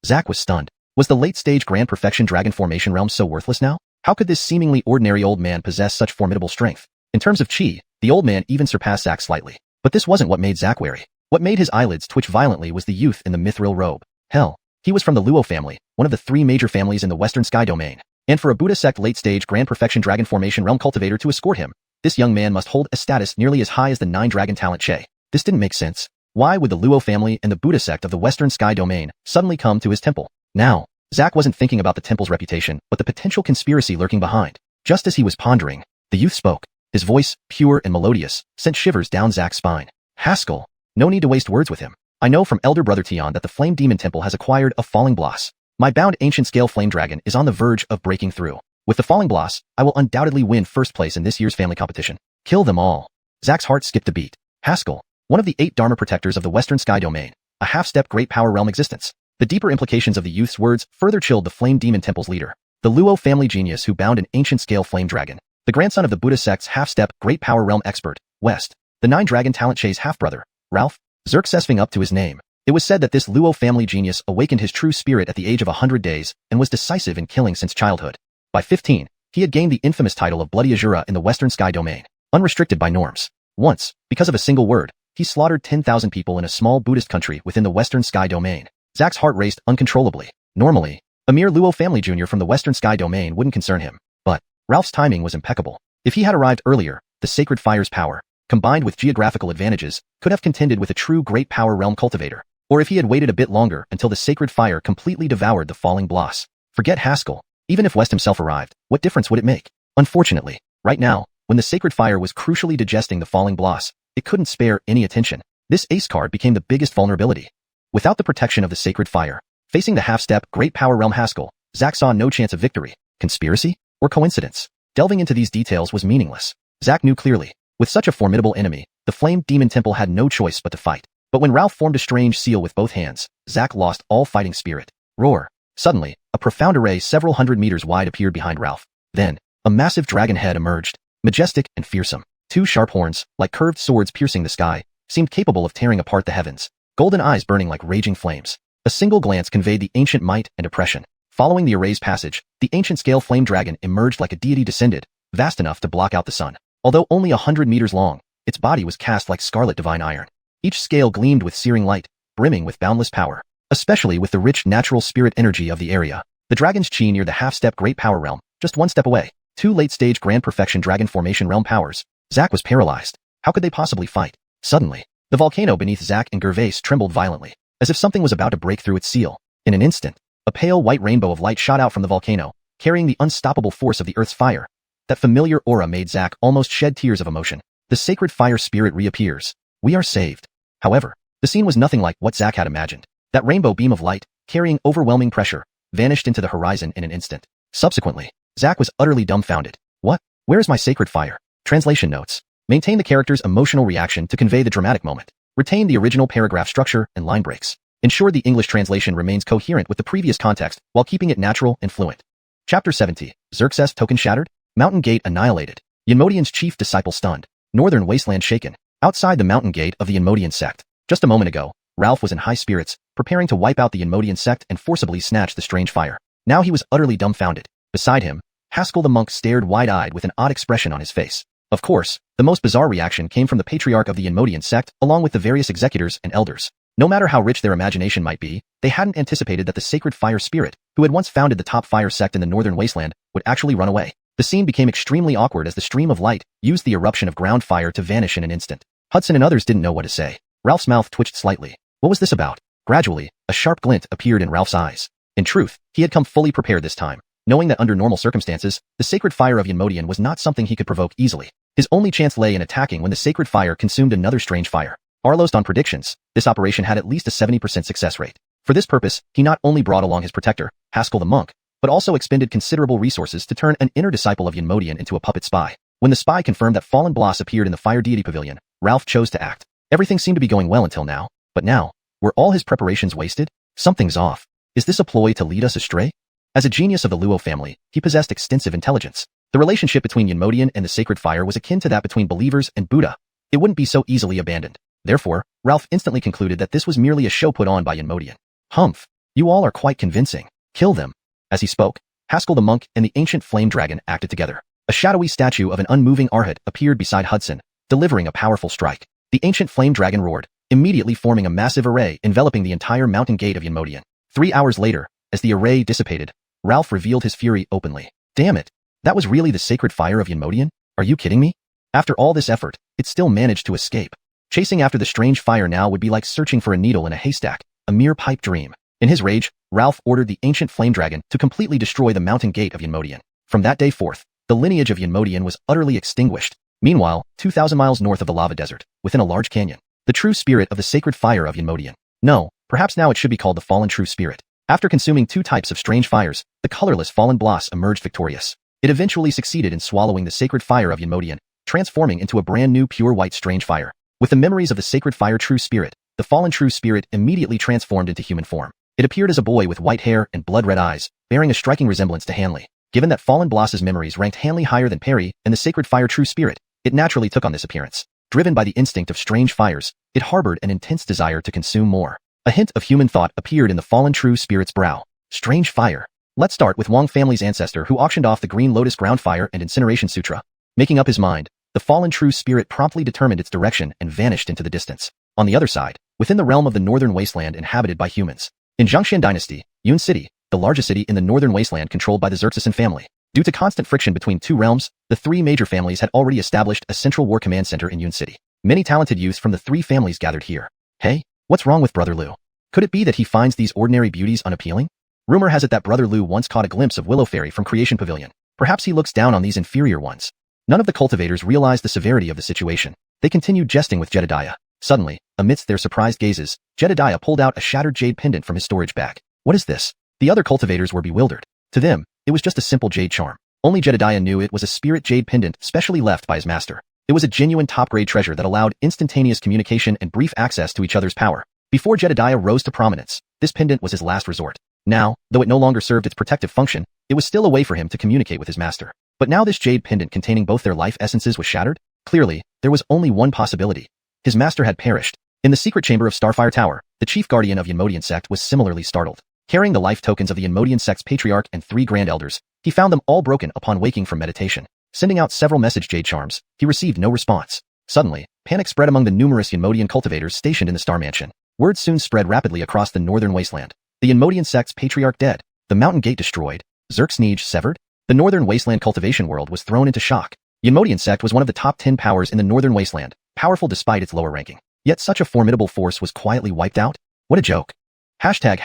S1: Zack was stunned. Was the late-stage Grand Perfection Dragon Formation Realm so worthless now? How could this seemingly ordinary old man possess such formidable strength? In terms of chi, the old man even surpassed Zack slightly. But this wasn't what made Zack wary. What made his eyelids twitch violently was the youth in the mithril robe. Hell, he was from the Luo family, one of the 3 major families in the Western Sky Domain. And for a Buddha sect late-stage Grand Perfection Dragon Formation Realm cultivator to escort him, this young man must hold a status nearly as high as the 9 dragon talent Che. This didn't make sense. Why would the Luo family and the Buddha sect of the Western Sky Domain suddenly come to his temple? Now, Zack wasn't thinking about the temple's reputation, but the potential conspiracy lurking behind. Just as he was pondering, the youth spoke. His voice, pure and melodious, sent shivers down Zack's spine. Haskell, no need to waste words with him. I know from Elder Brother Tion that the Flame Demon Temple has acquired a falling bloss. My bound ancient scale flame dragon is on the verge of breaking through. With the falling bloss, I will undoubtedly win first place in this year's family competition. Kill them all. Zack's heart skipped a beat. Haskell, one of the 8 Dharma protectors of the Western Sky Domain, a half-step great power realm existence. The deeper implications of the youth's words further chilled the Flame Demon Temple's leader, the Luo family genius who bound an ancient scale flame dragon, the grandson of the Buddha sect's half-step great power realm expert, West, the 9 dragon talent Che's half-brother, Ralph, Xerxesving up to his name. It was said that this Luo family genius awakened his true spirit at the age of 100 days and was decisive in killing since childhood. By 15, he had gained the infamous title of Bloody Azura in the Western Sky Domain, unrestricted by norms. Once, because of a single word, he slaughtered 10,000 people in a small Buddhist country within the Western Sky Domain. Zack's heart raced uncontrollably. Normally, a mere Luo family junior from the Western Sky Domain wouldn't concern him, but Ralph's timing was impeccable. If he had arrived earlier, the Sacred Fire's power, combined with geographical advantages, could have contended with a true great power realm cultivator. Or if he had waited a bit longer until the Sacred Fire completely devoured the falling bloss. Forget Haskell. Even if West himself arrived, what difference would it make? Unfortunately, right now, when the Sacred Fire was crucially digesting the falling bloss, it couldn't spare any attention. This ace card became the biggest vulnerability. Without the protection of the Sacred Fire, facing the half-step great power realm Haskell, Zack saw no chance of victory. Conspiracy? Or coincidence? Delving into these details was meaningless. Zack knew clearly, with such a formidable enemy, the Flame Demon Temple had no choice but to fight. But when Ralph formed a strange seal with both hands, Zack lost all fighting spirit. Roar. Suddenly, a profound array several hundred meters wide appeared behind Ralph. Then, a massive dragon head emerged, majestic and fearsome. 2 sharp horns, like curved swords piercing the sky, seemed capable of tearing apart the heavens. Golden eyes burning like raging flames. A single glance conveyed the ancient might and oppression. Following the array's passage, the ancient scale flame dragon emerged like a deity descended, vast enough to block out the sun. Although only 100 meters long, its body was cast like scarlet divine iron. Each scale gleamed with searing light, brimming with boundless power, especially with the rich natural spirit energy of the area. The dragon's chi near the half-step great power realm, just 1 step away. 2 late-stage Grand Perfection Dragon Formation realm powers. Zack was paralyzed. How could they possibly fight? Suddenly, the volcano beneath Zack and Gervais trembled violently, as if something was about to break through its seal. In an instant, a pale white rainbow of light shot out from the volcano, carrying the unstoppable force of the Earth's fire. That familiar aura made Zack almost shed tears of emotion. The sacred fire spirit reappears. We are saved. However, the scene was nothing like what Zack had imagined. That rainbow beam of light, carrying overwhelming pressure, vanished into the horizon in an instant. Subsequently, Zack was utterly dumbfounded. What? Where is my sacred fire? Translation notes. Maintain the character's emotional reaction to convey the dramatic moment. Retain the original paragraph structure and line breaks. Ensure the English translation remains coherent with the previous context while keeping it natural and fluent. Chapter 70. Xerxes token shattered? Mountain Gate annihilated. Yanmodian's chief disciple stunned. Northern wasteland shaken. Outside the mountain gate of the Yanmodian sect. Just a moment ago, Ralph was in high spirits, preparing to wipe out the Yanmodian sect and forcibly snatch the strange fire. Now he was utterly dumbfounded. Beside him, Haskell the monk stared wide-eyed with an odd expression on his face. Of course, the most bizarre reaction came from the patriarch of the Yanmodian sect, along with the various executors and elders. No matter how rich their imagination might be, they hadn't anticipated that the sacred fire spirit, who had once founded the top fire sect in the northern wasteland, would actually run away. The scene became extremely awkward as the stream of light used the eruption of ground fire to vanish in an instant. Hudson and others didn't know what to say. Ralph's mouth twitched slightly. What was this about? Gradually, a sharp glint appeared in Ralph's eyes. In truth, he had come fully prepared this time. knowing that under normal circumstances, the sacred fire of Yanmodian was not something he could provoke easily. His only chance lay in attacking when the sacred fire consumed another strange fire. Arlosed on predictions, this operation had at least a 70% success rate. For this purpose, he not only brought along his protector, Haskell the monk, but also expended considerable resources to turn an inner disciple of Yanmodian into a puppet spy. When the spy confirmed that fallen Bloss appeared in the fire deity pavilion, Ralph chose to act. Everything seemed to be going well until now, but now, were all his preparations wasted? Something's off. Is this a ploy to lead us astray? As a genius of the Luo family, he possessed extensive intelligence. The relationship between Yanmodian and the sacred fire was akin to that between believers and Buddha. It wouldn't be so easily abandoned. Therefore, Ralph instantly concluded that this was merely a show put on by Yanmodian. Humph, you all are quite convincing. Kill them. As he spoke, Haskell the monk and the ancient flame dragon acted together. A shadowy statue of an unmoving Arhat appeared beside Hudson, delivering a powerful strike. The ancient flame dragon roared, immediately forming a massive array enveloping the entire mountain gate of Yanmodian. 3 hours later, as the array dissipated, Ralph revealed his fury openly. Damn it! That was really the sacred fire of Yanmodian? Are you kidding me? After all this effort, it still managed to escape. Chasing after the strange fire now would be like searching for a needle in a haystack, a mere pipe dream. In his rage, Ralph ordered the ancient flame dragon to completely destroy the mountain gate of Yanmodian. From that day forth, the lineage of Yanmodian was utterly extinguished. Meanwhile, 2,000 miles north of the lava desert, within a large canyon, the true spirit of the sacred fire of Yanmodian. No, perhaps now it should be called the fallen true spirit. After consuming 2 types of strange fires, the colorless fallen Bloss emerged victorious. It eventually succeeded in swallowing the sacred fire of Yanmodian, transforming into a brand new pure white strange fire. With the memories of the sacred fire true spirit, the fallen true spirit immediately transformed into human form. It appeared as a boy with white hair and blood-red eyes, bearing a striking resemblance to Hanley. Given that fallen Bloss's memories ranked Hanley higher than Perry and the sacred fire true spirit, it naturally took on this appearance. Driven by the instinct of strange fires, it harbored an intense desire to consume more. A hint of human thought appeared in the fallen true spirit's brow. Strange fire. Let's start with Wang family's ancestor who auctioned off the Green Lotus Ground Fire and Incineration Sutra. Making up his mind, the fallen true spirit promptly determined its direction and vanished into the distance. On the other side, within the realm of the northern wasteland inhabited by humans. In Xianxia Dynasty, Yun City, the largest city in the northern wasteland controlled by the Xerxesan family. Due to constant friction between 2 realms, the 3 major families had already established a central war command center in Yun City. Many talented youths from the 3 families gathered here. Hey, what's wrong with Brother Liu? Could it be that he finds these ordinary beauties unappealing? Rumor has it that Brother Liu once caught a glimpse of Willow Fairy from Creation Pavilion. Perhaps he looks down on these inferior ones. None of the cultivators realized the severity of the situation. They continued jesting with Jedediah. Suddenly, amidst their surprised gazes, Jedediah pulled out a shattered jade pendant from his storage bag. What is this? The other cultivators were bewildered. To them, it was just a simple jade charm. Only Jedediah knew it was a spirit jade pendant specially left by his master. It was a genuine top-grade treasure that allowed instantaneous communication and brief access to each other's power. Before Jedediah rose to prominence, this pendant was his last resort. Now, though it no longer served its protective function, it was still a way for him to communicate with his master. But now this jade pendant containing both their life essences was shattered? Clearly, there was only one possibility. His master had perished. In the secret chamber of Starfire Tower, the chief guardian of Yanmodian sect was similarly startled. Carrying the life tokens of the Yanmodian sect's patriarch and 3 grand elders, he found them all broken upon waking from meditation. Sending out several message jade charms, he received no response. Suddenly, panic spread among the numerous Yanmodian cultivators stationed in the Star Mansion. Word soon spread rapidly across the northern wasteland. The Yanmodian sect's patriarch dead, the mountain gate destroyed, Xerxes severed. The northern wasteland cultivation world was thrown into shock. Yanmodian sect was one of the top 10 powers in the northern wasteland, powerful despite its lower ranking. Yet such a formidable force was quietly wiped out? What a joke. Hashtag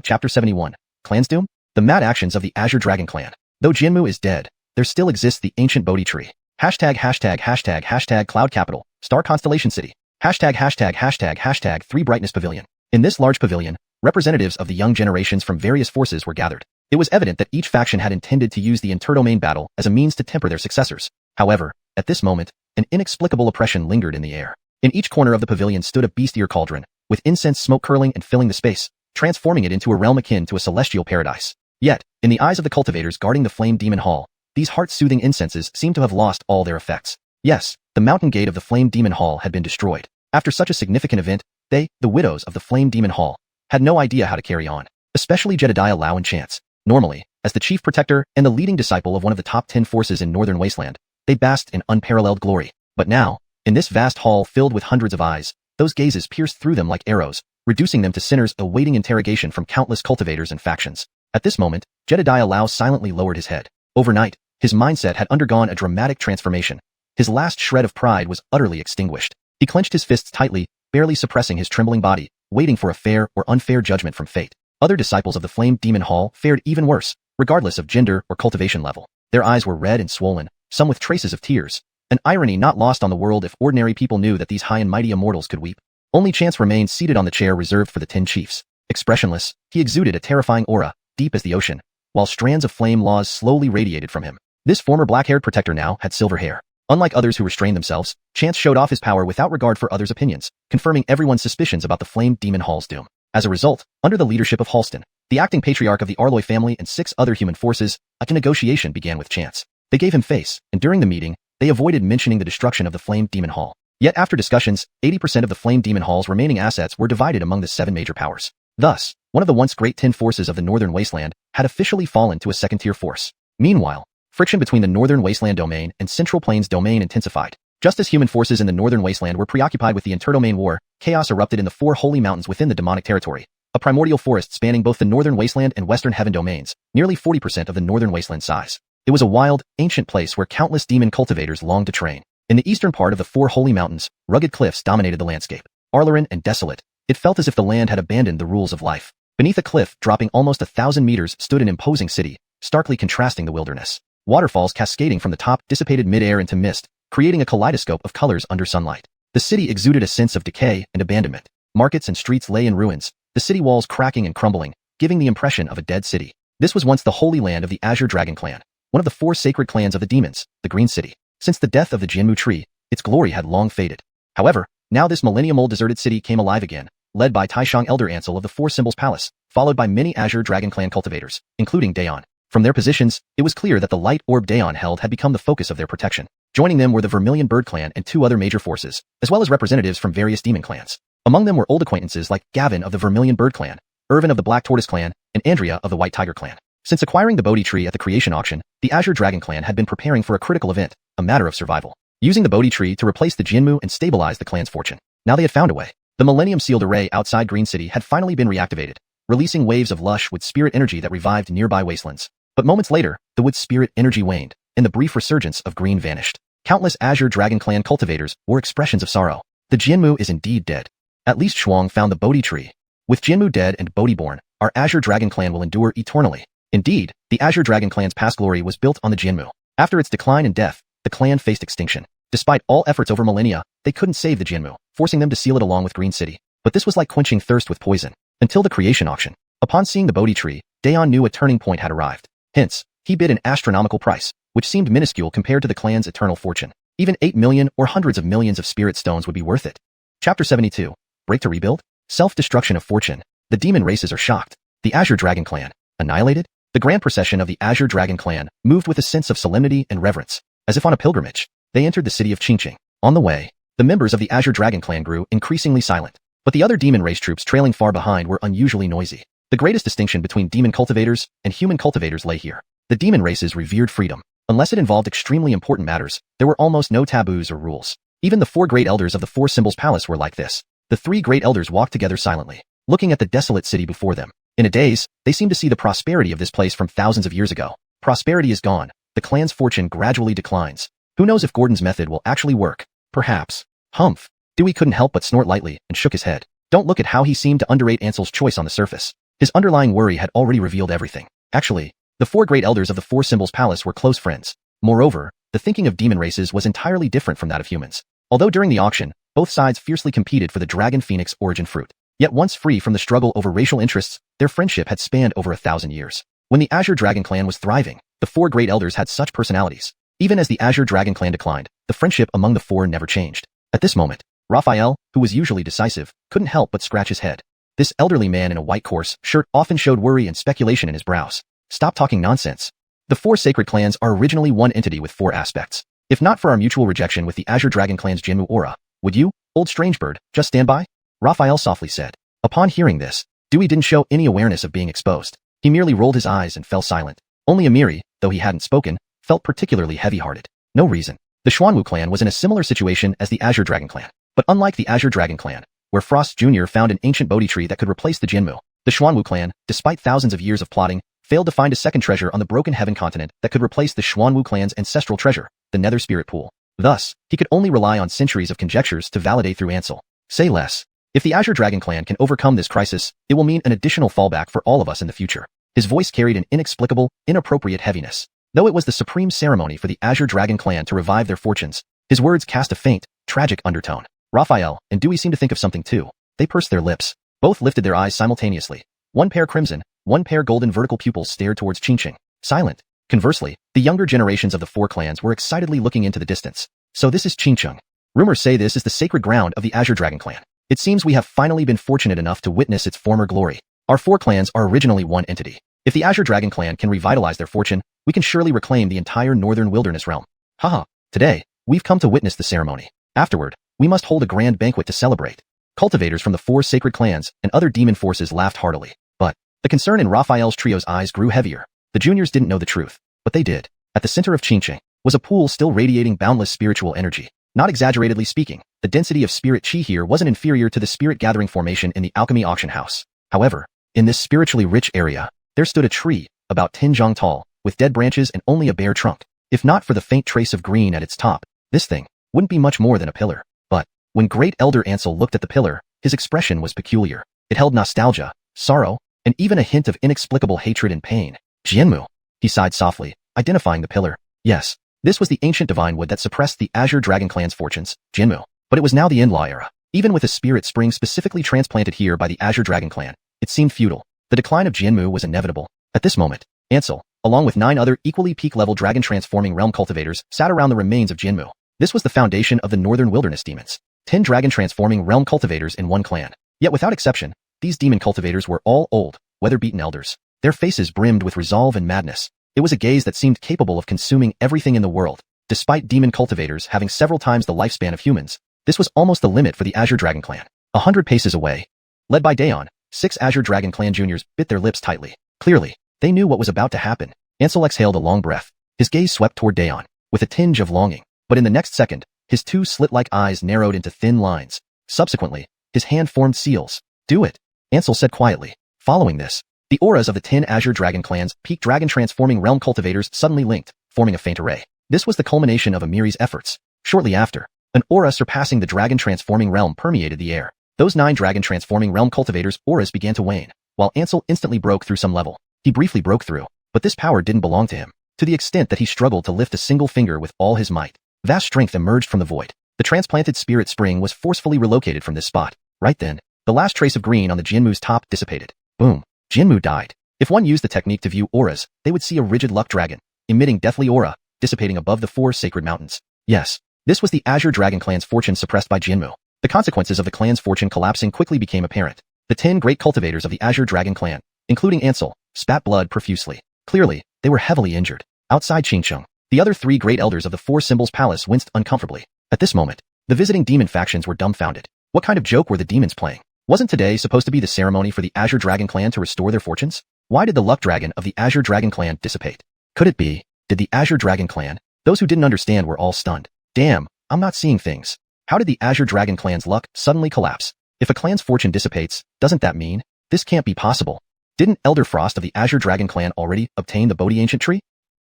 S1: Chapter 71. Clan's Doom? The mad actions of the Azure Dragon Clan. Though Jianmu is dead, there still exists the ancient Bodhi tree. Hashtag Cloud Capital, Star Constellation City. Hashtag 3 Brightness Pavilion. In this large pavilion, representatives of the young generations from various forces were gathered. It was evident that each faction had intended to use the interdomain battle as a means to temper their successors. However, at this moment, an inexplicable oppression lingered in the air. In each corner of the pavilion stood a beast-ear cauldron, with incense smoke curling and filling the space, transforming it into a realm akin to a celestial paradise. Yet, in the eyes of the cultivators guarding the Flame Demon Hall, these heart-soothing incenses seemed to have lost all their effects. Yes, the mountain gate of the Flame Demon Hall had been destroyed. After such a significant event, they, the widows of the Flame Demon Hall, had no idea how to carry on, especially Jedediah Lau and Chance. Normally, as the chief protector and the leading disciple of one of the top 10 forces in Northern Wasteland, they basked in unparalleled glory. But now, in this vast hall filled with hundreds of eyes, those gazes pierced through them like arrows, reducing them to sinners awaiting interrogation from countless cultivators and factions. At this moment, Jedediah Lau silently lowered his head. Overnight, his mindset had undergone a dramatic transformation. His last shred of pride was utterly extinguished. He clenched his fists tightly, barely suppressing his trembling body, waiting for a fair or unfair judgment from fate. Other disciples of the Flame Demon Hall fared even worse. regardless of gender or cultivation level. Their eyes were red and swollen, some with traces of tears, an irony not lost on the world if ordinary people knew that these high and mighty immortals could weep. Only Chance remained seated on the chair reserved for the 10 chiefs. Expressionless, he exuded a terrifying aura, deep as the ocean, while strands of flame laws slowly radiated from him. This former black-haired protector now had silver hair. Unlike others who restrained themselves, Chance showed off his power without regard for others' opinions, confirming everyone's suspicions about the Flame Demon Hall's doom. As a result, under the leadership of Halston, the acting patriarch of the Arloy family and 6 other human forces, a negotiation began with Chance. They gave him face, and during the meeting, they avoided mentioning the destruction of the Flame Demon Hall. Yet after discussions, 80% of the Flame Demon Hall's remaining assets were divided among the 7 major powers. Thus, one of the once great 10 forces of the Northern Wasteland had officially fallen to a second-tier force. Meanwhile, friction between the Northern Wasteland domain and Central Plains domain intensified. Just as human forces in the Northern Wasteland were preoccupied with the interdomain war, chaos erupted in the 4 holy mountains within the demonic territory, a primordial forest spanning both the Northern Wasteland and Western Heaven domains, nearly 40% of the Northern Wasteland size. It was a wild, ancient place where countless demon cultivators longed to train. In the eastern part of the 4 holy mountains, rugged cliffs dominated the landscape. Arloran and desolate, it felt as if the land had abandoned the rules of life. Beneath a cliff dropping almost 1,000 meters stood an imposing city, starkly contrasting the wilderness. Waterfalls cascading from the top dissipated mid-air into mist, creating a kaleidoscope of colors under sunlight. The city exuded a sense of decay and abandonment. Markets and streets lay in ruins, the city walls cracking and crumbling, giving the impression of a dead city. This was once the holy land of the Azure Dragon Clan, one of the 4 sacred clans of the demons, the Green City. Since the death of the Jianmu tree, its glory had long faded. However, now this millennium-old deserted city came alive again, led by Taishang Elder Ansel of the 4 Symbols Palace, followed by many Azure Dragon Clan cultivators, including Daeon. From their positions, it was clear that the light orb Daeon held had become the focus of their protection. Joining them were the Vermilion Bird Clan and 2 other major forces, as well as representatives from various demon clans. Among them were old acquaintances like Gavin of the Vermilion Bird Clan, Irvin of the Black Tortoise Clan, and Andrea of the White Tiger Clan. Since acquiring the Bodhi Tree at the creation auction, the Azure Dragon Clan had been preparing for a critical event, a matter of survival. Using the Bodhi Tree to replace the Jianmu and stabilize the clan's fortune. Now they had found a way. The Millennium Sealed Array outside Green City had finally been reactivated, releasing waves of lush wood spirit energy that revived nearby wastelands. But moments later, the wood spirit energy waned, and the brief resurgence of green vanished. Countless Azure Dragon Clan cultivators wore expressions of sorrow. The Jianmu is indeed dead. At least Shuang found the Bodhi Tree. With Jianmu dead and Bodhi born, our Azure Dragon Clan will endure eternally. Indeed, the Azure Dragon Clan's past glory was built on the Jianmu. After its decline and death, the clan faced extinction. Despite all efforts over millennia, they couldn't save the Jianmu, forcing them to seal it along with Green City. But this was like quenching thirst with poison. Until the creation auction. Upon seeing the Bodhi Tree, Daeon knew a turning point had arrived. Hence, he bid an astronomical price, which seemed minuscule compared to the clan's eternal fortune. Even 8 million or hundreds of millions of spirit stones would be worth it. Chapter 72. Break to rebuild? Self-destruction of fortune. The demon races are shocked. The Azure Dragon Clan. Annihilated? The grand procession of the Azure Dragon Clan moved with a sense of solemnity and reverence. As if on a pilgrimage, they entered the city of Qingqing. On the way, the members of the Azure Dragon Clan grew increasingly silent. But the other demon race troops trailing far behind were unusually noisy. The greatest distinction between demon cultivators and human cultivators lay here. The demon races revered freedom. Unless it involved extremely important matters, there were almost no taboos or rules. Even the 4 great elders of the 4 Symbols Palace were like this. The 3 great elders walked together silently, looking at the desolate city before them. In a daze, they seemed to see the prosperity of this place from thousands of years ago. Prosperity is gone. The clan's fortune gradually declines. Who knows if Gordon's method will actually work? Perhaps. Humph. Dewey couldn't help but snort lightly and shook his head. Don't look at how he seemed to underrate Ansel's choice on the surface. His underlying worry had already revealed everything. Actually, the 4 great elders of the 4 Symbols Palace were close friends. Moreover, the thinking of demon races was entirely different from that of humans. Although during the auction, both sides fiercely competed for the Dragon Phoenix origin fruit. Yet once free from the struggle over racial interests, their friendship had spanned over 1,000 years. When the Azure Dragon Clan was thriving, the 4 great elders had such personalities. Even as the Azure Dragon Clan declined, the friendship among the 4 never changed. At this moment, Raphael, who was usually decisive, couldn't help but scratch his head. This elderly man in a white coarse shirt often showed worry and speculation in his brows. Stop talking nonsense. The 4 sacred clans are originally one entity with 4 aspects. If not for our mutual rejection with the Azure Dragon Clan's Jianmu aura, would you, old strangebird, just stand by? Raphael softly said. Upon hearing this, Dewey didn't show any awareness of being exposed. He merely rolled his eyes and fell silent. Only Amiri, though he hadn't spoken, felt particularly heavy-hearted. No reason. The Xuanhuan clan was in a similar situation as the Azure Dragon Clan. But unlike the Azure Dragon Clan, where Frost Jr. found an ancient Bodhi tree that could replace the Jianmu, the Xuanhuan clan, despite thousands of years of plotting, failed to find a second treasure on the Broken Heaven continent that could replace the Xuanhuan clan's ancestral treasure, the Nether Spirit Pool. Thus, he could only rely on centuries of conjectures to validate through Ansel. Say less. If the Azure Dragon Clan can overcome this crisis, it will mean an additional fallback for all of us in the future. His voice carried an inexplicable, inappropriate heaviness. Though it was the supreme ceremony for the Azure Dragon clan to revive their fortunes, his words cast a faint, tragic undertone. Raphael and Dewey seemed to think of something too. They pursed their lips. Both lifted their eyes simultaneously. One pair crimson, one pair golden vertical pupils stared towards Xianxia, silent. Conversely, the younger generations of the four clans were excitedly looking into the distance. So this is Xianxia. Rumors say this is the sacred ground of the Azure Dragon clan. It seems we have finally been fortunate enough to witness its former glory. Our four clans are originally one entity. If the Azure Dragon clan can revitalize their fortune, we can surely reclaim the entire northern wilderness realm. Haha, today, we've come to witness the ceremony. Afterward, we must hold a grand banquet to celebrate. Cultivators from the four sacred clans and other demon forces laughed heartily. But the concern in Raphael's trio's eyes grew heavier. The juniors didn't know the truth, but they did. At the center of Xianxia was a pool still radiating boundless spiritual energy. Not exaggeratedly speaking, the density of spirit chi here wasn't inferior to the spirit gathering formation in the alchemy auction house. However, in this spiritually rich area, there stood a tree, about 10 zhang tall, with dead branches and only a bare trunk. If not for the faint trace of green at its top, this thing wouldn't be much more than a pillar. But when Great Elder Ansel looked at the pillar, his expression was peculiar. It held nostalgia, sorrow, and even a hint of inexplicable hatred and pain. Jianmu, he sighed softly, identifying the pillar. Yes, this was the ancient divine wood that suppressed the Azure Dragon clan's fortunes, Jianmu. But it was now the in-law era. Even with a spirit spring specifically transplanted here by the Azure Dragon clan, it seemed futile. The decline of Jianmu was inevitable. At this moment, Ansel, along with 9 other equally peak-level dragon-transforming realm cultivators, sat around the remains of Jianmu. This was the foundation of the northern wilderness demons. 10 dragon-transforming realm cultivators in one clan. Yet without exception, these demon cultivators were all old, weather-beaten elders. Their faces brimmed with resolve and madness. It was a gaze that seemed capable of consuming everything in the world. Despite demon cultivators having several times the lifespan of humans, this was almost the limit for the Azure Dragon clan. 100 paces away, led by Daeon, 6 Azure Dragon clan juniors bit their lips tightly. Clearly, they knew what was about to happen. Ansel exhaled a long breath. His gaze swept toward Daeon, with a tinge of longing. But in the next second, his 2 slit-like eyes narrowed into thin lines. Subsequently, his hand formed seals. Do it, Ansel said quietly. Following this, the auras of the 10 Azure Dragon clan's peak dragon-transforming realm cultivators suddenly linked, forming a faint array. This was the culmination of Amiri's efforts. Shortly after, an aura surpassing the dragon-transforming realm permeated the air. Those 9 dragon-transforming realm cultivators' auras began to wane, while Ansel instantly broke through some level. He briefly broke through, but this power didn't belong to him, to the extent that he struggled to lift a single finger with all his might. Vast strength emerged from the void. The transplanted spirit spring was forcefully relocated from this spot. Right then, the last trace of green on the Jianmu's top dissipated. Boom. Jianmu died. If one used the technique to view auras, they would see a rigid luck dragon, emitting deathly aura, dissipating above the 4 sacred mountains. Yes, this was the Azure Dragon clan's fortune suppressed by Jianmu. The consequences of the clan's fortune collapsing quickly became apparent. The 10 great cultivators of the Azure Dragon clan, including Ansel, spat blood profusely. Clearly, they were heavily injured. Outside Xianxia, the other 3 great elders of the 4 Symbols Palace winced uncomfortably. At this moment, the visiting demon factions were dumbfounded. What kind of joke were the demons playing? Wasn't today supposed to be the ceremony for the Azure Dragon clan to restore their fortunes? Why did the luck dragon of the Azure Dragon clan dissipate? Could it be, did the Azure Dragon clan? Those who didn't understand were all stunned. Damn, I'm not seeing things. How did the Azure Dragon clan's luck suddenly collapse? If a clan's fortune dissipates, doesn't that mean this can't be possible? Didn't Elder Frost of the Azure Dragon clan already obtain the Bodhi Ancient Tree?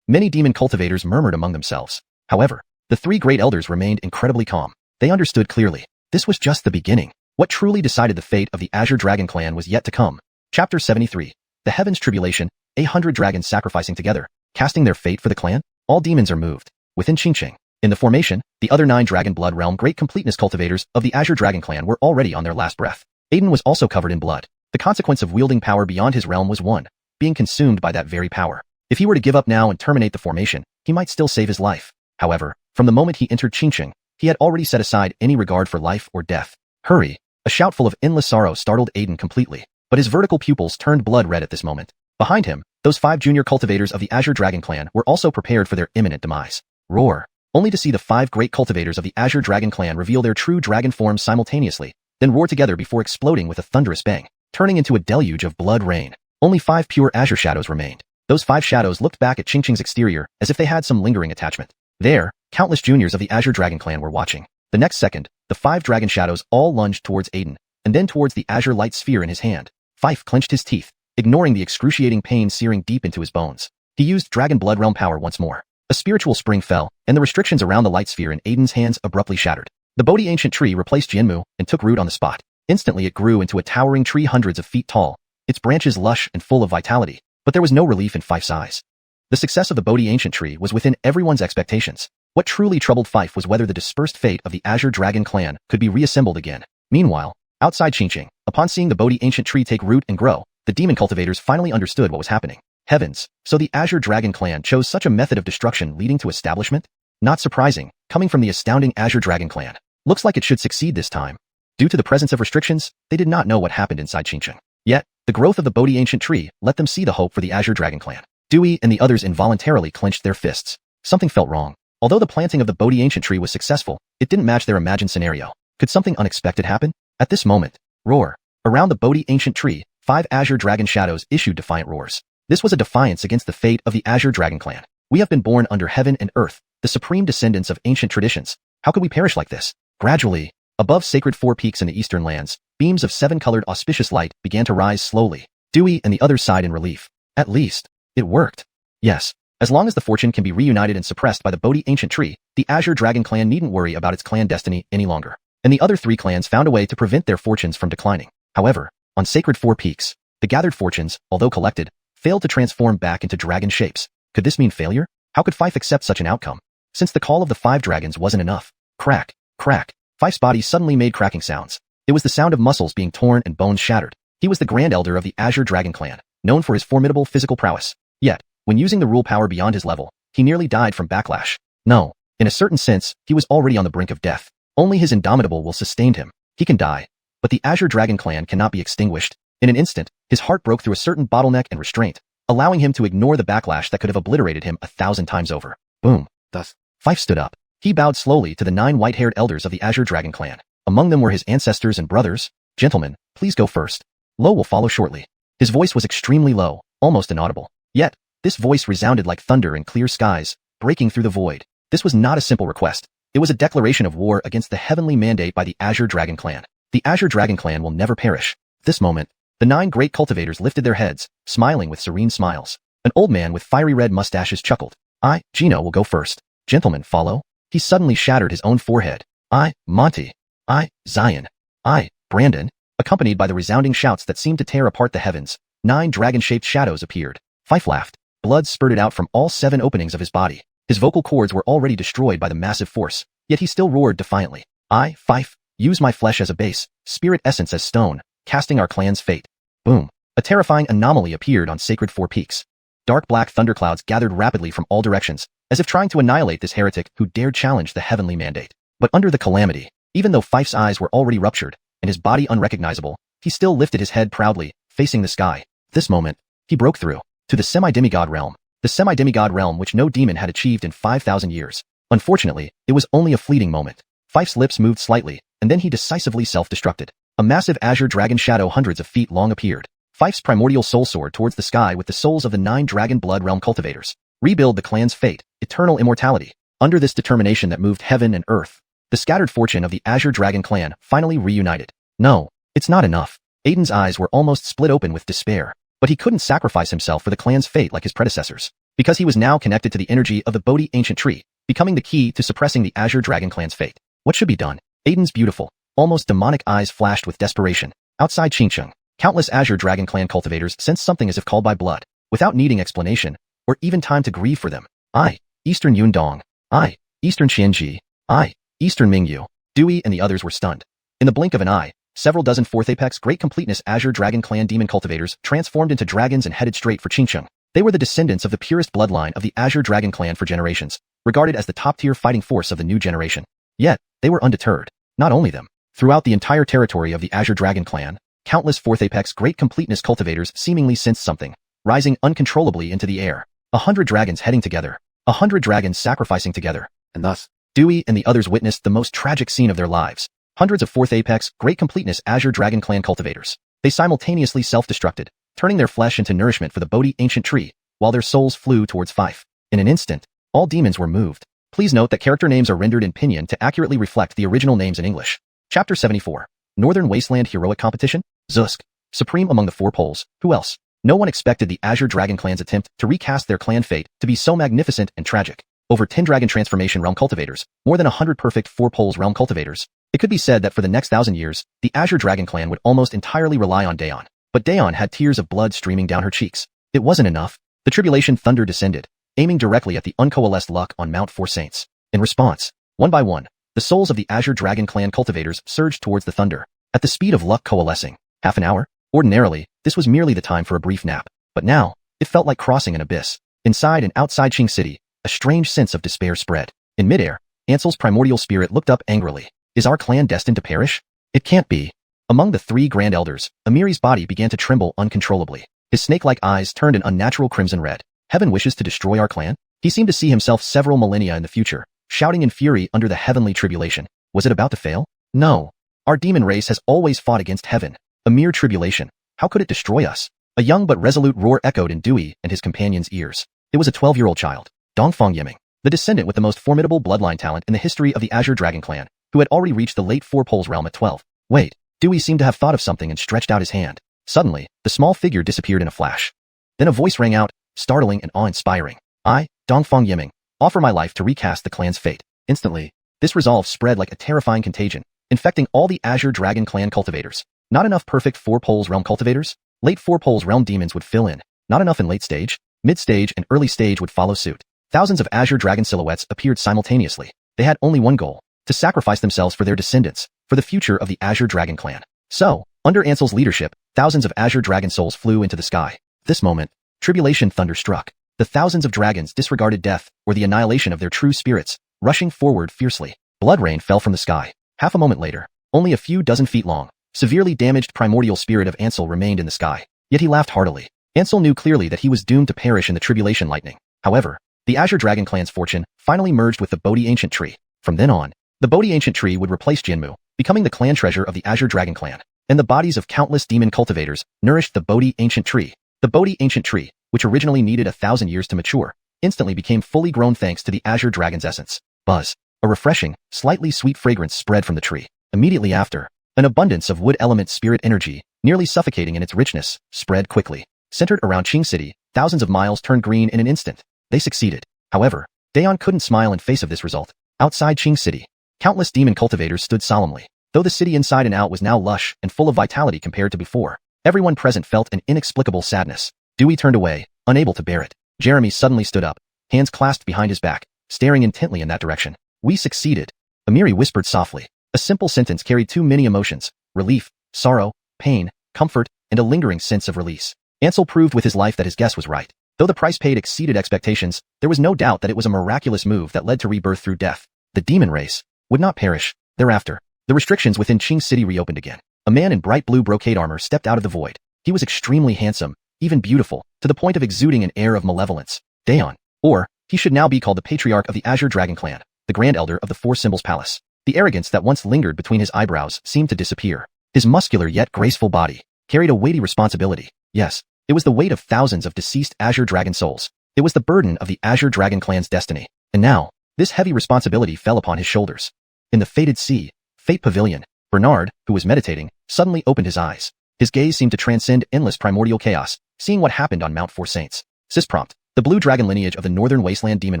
S1: Many demon cultivators murmured among themselves. However, the 3 great elders remained incredibly calm. They understood clearly. This was just the beginning. What truly decided the fate of the Azure Dragon clan was yet to come. Chapter 73. The Heaven's Tribulation, 100 dragons sacrificing together, casting their fate for the clan? All demons are moved. Within Xianxia, in the formation, the other 9 Dragon Blood Realm Great Completeness cultivators of the Azure Dragon clan were already on their last breath. Aiden was also covered in blood. The consequence of wielding power beyond his realm was 1, being consumed by that very power. If he were to give up now and terminate the formation, he might still save his life. However, from the moment he entered Xianxia, he had already set aside any regard for life or death. Hurry! A shout full of endless sorrow startled Aiden completely, but his vertical pupils turned blood red at this moment. Behind him, those 5 junior cultivators of the Azure Dragon clan were also prepared for their imminent demise. Roar! Only to see the 5 great cultivators of the Azure Dragon clan reveal their true dragon forms simultaneously, then roar together before exploding with a thunderous bang, turning into a deluge of blood rain. Only 5 pure azure shadows remained. Those 5 shadows looked back at Xianxia's exterior as if they had some lingering attachment. There, countless juniors of the Azure Dragon clan were watching. The next second, the 5 dragon shadows all lunged towards Aiden, and then towards the azure light sphere in his hand. Fife clenched his teeth, ignoring the excruciating pain searing deep into his bones. He used Dragon Blood Realm power once more. A spiritual spring fell, and the restrictions around the light sphere in Aiden's hands abruptly shattered. The Bodhi Ancient Tree replaced Jianmu and took root on the spot. Instantly it grew into a towering tree hundreds of feet tall, its branches lush and full of vitality. But there was no relief in Fife's eyes. The success of the Bodhi ancient tree was within everyone's expectations. What truly troubled Fife was whether the dispersed fate of the Azure Dragon clan could be reassembled again. Meanwhile, outside Xianxia, upon seeing the Bodhi ancient tree take root and grow, the demon cultivators finally understood what was happening. Heavens, so the Azure Dragon clan chose such a method of destruction leading to establishment? Not surprising, coming from the astounding Azure Dragon clan. Looks like it should succeed this time. Due to the presence of restrictions, they did not know what happened inside Xianxia. Yet, the growth of the Bodhi ancient tree let them see the hope for the Azure Dragon clan. Dewey and the others involuntarily clenched their fists. Something felt wrong. Although the planting of the Bodhi ancient tree was successful, it didn't match their imagined scenario. Could something unexpected happen? At this moment, roar. Around the Bodhi ancient tree, 5 Azure Dragon shadows issued defiant roars. This was a defiance against the fate of the Azure Dragon clan. We have been born under heaven and earth, the supreme descendants of ancient traditions. How could we perish like this? Gradually, above sacred 4 peaks in the eastern lands, beams of 7-colored auspicious light began to rise slowly. Dewey and the others sighed in relief. At least, it worked. Yes, as long as the fortune can be reunited and suppressed by the Bodhi ancient tree, the Azure Dragon clan needn't worry about its clan destiny any longer. And the other 3 clans found a way to prevent their fortunes from declining. However, on sacred 4 peaks, the gathered fortunes, although collected, failed to transform back into dragon shapes. Could this mean failure? How could Fife accept such an outcome? Since the call of the 5 dragons wasn't enough. Crack, crack. Fife's body suddenly made cracking sounds. It was the sound of muscles being torn and bones shattered. He was the grand elder of the Azure Dragon clan, known for his formidable physical prowess. Yet, when using the rule power beyond his level, he nearly died from backlash. No, in a certain sense, he was already on the brink of death. Only his indomitable will sustained him. He can die, but the Azure Dragon clan cannot be extinguished. In an instant, his heart broke through a certain bottleneck and restraint, allowing him to ignore the backlash that could have obliterated him 1,000 times over. Boom. Thus, Fife stood up. He bowed slowly to the 9 white-haired elders of the Azure Dragon clan. Among them were his ancestors and brothers. Gentlemen, please go first. Lo will follow shortly. His voice was extremely low, almost inaudible. Yet, this voice resounded like thunder in clear skies, breaking through the void. This was not a simple request. It was a declaration of war against the heavenly mandate by the Azure Dragon clan. The Azure Dragon clan will never perish. At this moment, the 9 great cultivators lifted their heads, smiling with serene smiles. An old man with fiery red mustaches chuckled. I, Gino, will go first. Gentlemen, follow. He suddenly shattered his own forehead. I, Monty. I, Zion. I, Brandon. Accompanied by the resounding shouts that seemed to tear apart the heavens, 9 dragon-shaped shadows appeared. Fife laughed. Blood spurted out from all 7 openings of his body. His vocal cords were already destroyed by the massive force, yet he still roared defiantly. I, Fife, use my flesh as a base, spirit essence as stone, casting our clan's fate. Boom. A terrifying anomaly appeared on sacred 4 peaks. Dark black thunderclouds gathered rapidly from all directions, as if trying to annihilate this heretic who dared challenge the heavenly mandate. But under the calamity, even though Fife's eyes were already ruptured, and his body unrecognizable, he still lifted his head proudly, facing the sky. At this moment, he broke through to the semi-demigod realm. The semi-demigod realm which no demon had achieved in 5,000 years. Unfortunately, it was only a fleeting moment. Fife's lips moved slightly, and then he decisively self-destructed. A massive azure dragon shadow hundreds of feet long appeared. Fife's primordial soul soared towards the sky with the souls of the 9 dragon blood realm cultivators. Rebuild the clan's fate, eternal immortality. Under this determination that moved heaven and earth, the scattered fortune of the Azure Dragon clan finally reunited. No, it's not enough. Aiden's eyes were almost split open with despair, but he couldn't sacrifice himself for the clan's fate like his predecessors, because he was now connected to the energy of the Bodhi ancient tree, becoming the key to suppressing the Azure Dragon clan's fate. What should be done? Aiden's beautiful, almost demonic eyes flashed with desperation. Outside Xianxia, countless Azure Dragon clan cultivators sensed something as if called by blood, without needing explanation, or even time to grieve for them. I, Eastern Yundong. I, Eastern Xianji. I, Eastern Mingyu. Dewey and the others were stunned. In the blink of an eye, several dozen 4th Apex Great Completeness Azure Dragon clan demon cultivators transformed into dragons and headed straight for Xianxia. They were the descendants of the purest bloodline of the Azure Dragon clan for generations, regarded as the top-tier fighting force of the new generation. Yet, they were undeterred. Not only them. Throughout the entire territory of the Azure Dragon clan, countless 4th Apex Great Completeness cultivators seemingly sensed something, rising uncontrollably into the air. 100 dragons heading together. 100 dragons sacrificing together. And thus, Dewey and the others witnessed the most tragic scene of their lives. Hundreds of 4th Apex Great Completeness Azure Dragon clan cultivators. They simultaneously self-destructed, turning their flesh into nourishment for the Bodhi ancient tree, while their souls flew towards Fife. In an instant, all demons were moved. Please note that character names are rendered in Pinyin to accurately reflect the original names in English. Chapter 74. Northern Wasteland Heroic Competition? Zusk. Supreme among the 4 poles. Who else? No one expected the Azure Dragon clan's attempt to recast their clan fate to be so magnificent and tragic. Over 10 Dragon Transformation Realm cultivators, more than 100 perfect 4 poles realm cultivators. It could be said that for the next 1,000 years, the Azure Dragon clan would almost entirely rely on Daeon. But Daeon had tears of blood streaming down her cheeks. It wasn't enough. The tribulation thunder descended, aiming directly at the uncoalesced luck on Mount Four Saints. In response, one by one, the souls of the Azure Dragon clan cultivators surged towards the thunder, at the speed of luck coalescing. Half an hour? Ordinarily, this was merely the time for a brief nap, but now, it felt like crossing an abyss. Inside and outside Qing City, a strange sense of despair spread. In midair, Ansel's primordial spirit looked up angrily. Is our clan destined to perish? It can't be. Among the three grand elders, Amiri's body began to tremble uncontrollably. His snake-like eyes turned an unnatural crimson red. Heaven wishes to destroy our clan? He seemed to see himself several millennia in the future, shouting in fury under the heavenly tribulation. Was it about to fail? No. Our demon race has always fought against heaven. A mere tribulation. How could it destroy us? A young but resolute roar echoed in Dewey and his companion's ears. It was a 12-year-old child, Donghua, the descendant with the most formidable bloodline talent in the history of the Azure Dragon clan, who had already reached the late Four Poles realm at 12. Wait, Dewey seemed to have thought of something and stretched out his hand. Suddenly, the small figure disappeared in a flash. Then a voice rang out, startling and awe-inspiring. I, Donghua, offer my life to recast the clan's fate. Instantly, this resolve spread like a terrifying contagion, infecting all the Azure Dragon clan cultivators. Not enough perfect Four Poles realm cultivators? Late Four Poles realm demons would fill in. Not enough in late stage? Mid-stage and early stage would follow suit. Thousands of Azure Dragon silhouettes appeared simultaneously. They had only one goal: to sacrifice themselves for their descendants, for the future of the Azure Dragon clan. So, under Ansel's leadership, thousands of Azure Dragon souls flew into the sky. This moment, tribulation thunder struck. The thousands of dragons disregarded death or the annihilation of their true spirits, rushing forward fiercely. Blood rain fell from the sky. Half a moment later, only a few dozen feet long, severely damaged primordial spirit of Ansel remained in the sky. Yet he laughed heartily. Ansel knew clearly that he was doomed to perish in the tribulation lightning. However, the Azure Dragon clan's fortune finally merged with the Bodhi Ancient Tree. From then on, the Bodhi Ancient Tree would replace Jinmu, becoming the clan treasure of the Azure Dragon clan. And the bodies of countless demon cultivators nourished the Bodhi Ancient Tree. The Bodhi Ancient Tree, which originally needed 1,000 years to mature, instantly became fully grown thanks to the Azure Dragon's essence. Buzz. A refreshing, slightly sweet fragrance spread from the tree. Immediately after, an abundance of wood element spirit energy, nearly suffocating in its richness, spread quickly. Centered around Qing City, thousands of miles turned green in an instant. They succeeded. However, Daeon couldn't smile in face of this result. Outside Qing City, countless demon cultivators stood solemnly. Though the city inside and out was now lush and full of vitality compared to before, everyone present felt an inexplicable sadness. Dewey turned away, unable to bear it. Jeremy suddenly stood up, hands clasped behind his back, staring intently in that direction. We succeeded. Amiri whispered softly. A simple sentence carried too many emotions: relief, sorrow, pain, comfort, and a lingering sense of release. Ansel proved with his life that his guess was right. Though the price paid exceeded expectations, there was no doubt that it was a miraculous move that led to rebirth through death. The demon race would not perish. Thereafter, the restrictions within Qing City reopened again. A man in bright blue brocade armor stepped out of the void. He was extremely handsome, even beautiful, to the point of exuding an air of malevolence. Daeon, or he should now be called the patriarch of the Azure Dragon clan, the grand elder of the Four Symbols Palace. The arrogance that once lingered between his eyebrows seemed to disappear. His muscular yet graceful body carried a weighty responsibility. Yes, it was the weight of thousands of deceased Azure Dragon souls. It was the burden of the Azure Dragon clan's destiny. And now, this heavy responsibility fell upon his shoulders. In the fated sea, Fate Pavilion, Bernard, who was meditating, suddenly opened his eyes. His gaze seemed to transcend endless primordial chaos, seeing what happened on Mount Four Saints. Sysprompt. The blue dragon lineage of the Northern Wasteland demon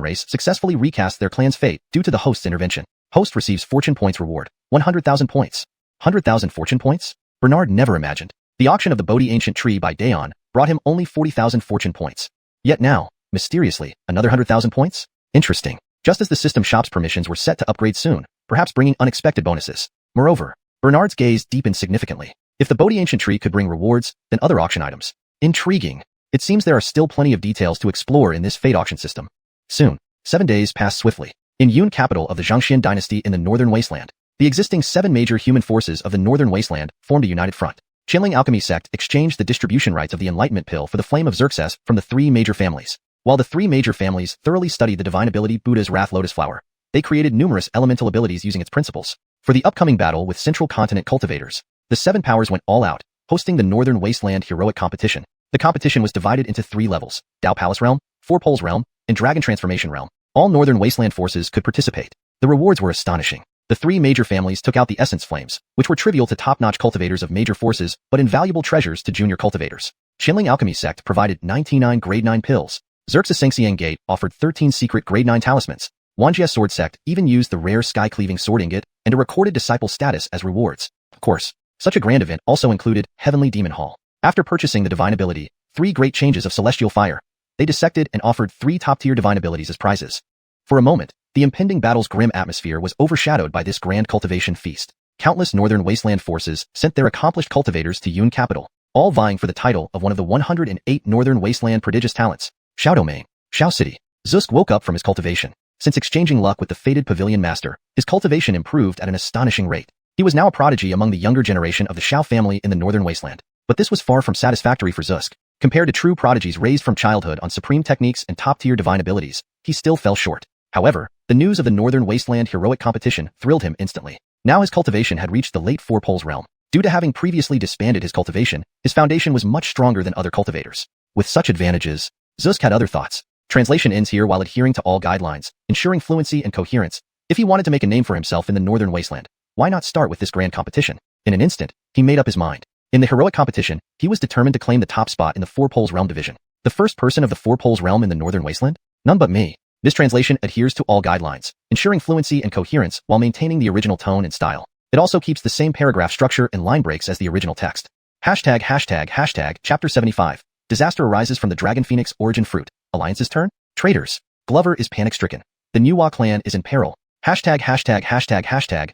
S1: race successfully recast their clan's fate due to the host's intervention. Host receives fortune points reward. 100,000 points. 100,000 fortune points? Bernard never imagined. The auction of the Bodhi Ancient Tree by Daeon brought him only 40,000 fortune points. Yet now, mysteriously, another 100,000 points? Interesting. Just as the system shop's permissions were set to upgrade soon, perhaps bringing unexpected bonuses. Moreover, Bernard's gaze deepened significantly. If the Bodhi Ancient Tree could bring rewards, then other auction items. Intriguing. It seems there are still plenty of details to explore in this fate auction system. Soon, 7 days passed swiftly. In Yun, capital of the Xianxia dynasty in the Northern Wasteland, the existing 7 major human forces of the Northern Wasteland formed a united front. Qianling alchemy sect exchanged the distribution rights of the Enlightenment Pill for the Flame of Xerxes from the 3 major families. While the 3 major families thoroughly studied the divine ability Buddha's Wrath Lotus Flower, they created numerous elemental abilities using its principles. For the upcoming battle with Central Continent cultivators, the 7 powers went all out, hosting the Northern Wasteland heroic competition. The competition was divided into 3 levels: Dao Palace Realm, Four Poles Realm, and Dragon Transformation Realm. All Northern Wasteland forces could participate. The rewards were astonishing. The 3 major families took out the Essence Flames, which were trivial to top-notch cultivators of major forces, but invaluable treasures to junior cultivators. Qianling alchemy sect provided 99 grade 9 pills. Xerxes Xianxia Gate offered 13 secret grade 9 talismans. Wuxia sword sect even used the rare sky-cleaving sword ingot and a recorded disciple status as rewards. Of course, such a grand event also included Heavenly Demon Hall. After purchasing the divine ability, 3 great changes of celestial fire. They dissected and offered 3 top-tier divine abilities as prizes. For a moment, the impending battle's grim atmosphere was overshadowed by this grand cultivation feast. Countless northern wasteland forces sent their accomplished cultivators to Yun capital, all vying for the title of one of the 108 northern wasteland prodigious talents. Xiao Domain, Xiao City. Zusk woke up from his cultivation. Since exchanging luck with the fated pavilion master, his cultivation improved at an astonishing rate. He was now a prodigy among the younger generation of the Xiao family in the northern wasteland. But this was far from satisfactory for Zusk. Compared to true prodigies raised from childhood on supreme techniques and top-tier divine abilities, he still fell short. However, the news of the northern wasteland heroic competition thrilled him instantly. Now his cultivation had reached the late Four Poles realm. Due to having previously disbanded his cultivation, his foundation was much stronger than other cultivators. With such advantages, Zusk had other thoughts. Translation ends here while adhering to all guidelines, ensuring fluency and coherence. If he wanted to make a name for himself in the northern wasteland, why not start with this grand competition? In an instant, he made up his mind. In the heroic competition, he was determined to claim the top spot in the Four Poles realm division. The first person of the Four Poles realm in the northern wasteland? None but me. This translation adheres to all guidelines, ensuring fluency and coherence while maintaining the original tone and style. It also keeps the same paragraph structure and line breaks as the original text. Chapter 75. Disaster arises from the Dragon Phoenix origin fruit. Alliance's turn? Traitors. Glover is panic-stricken. The Nuwa clan is in peril.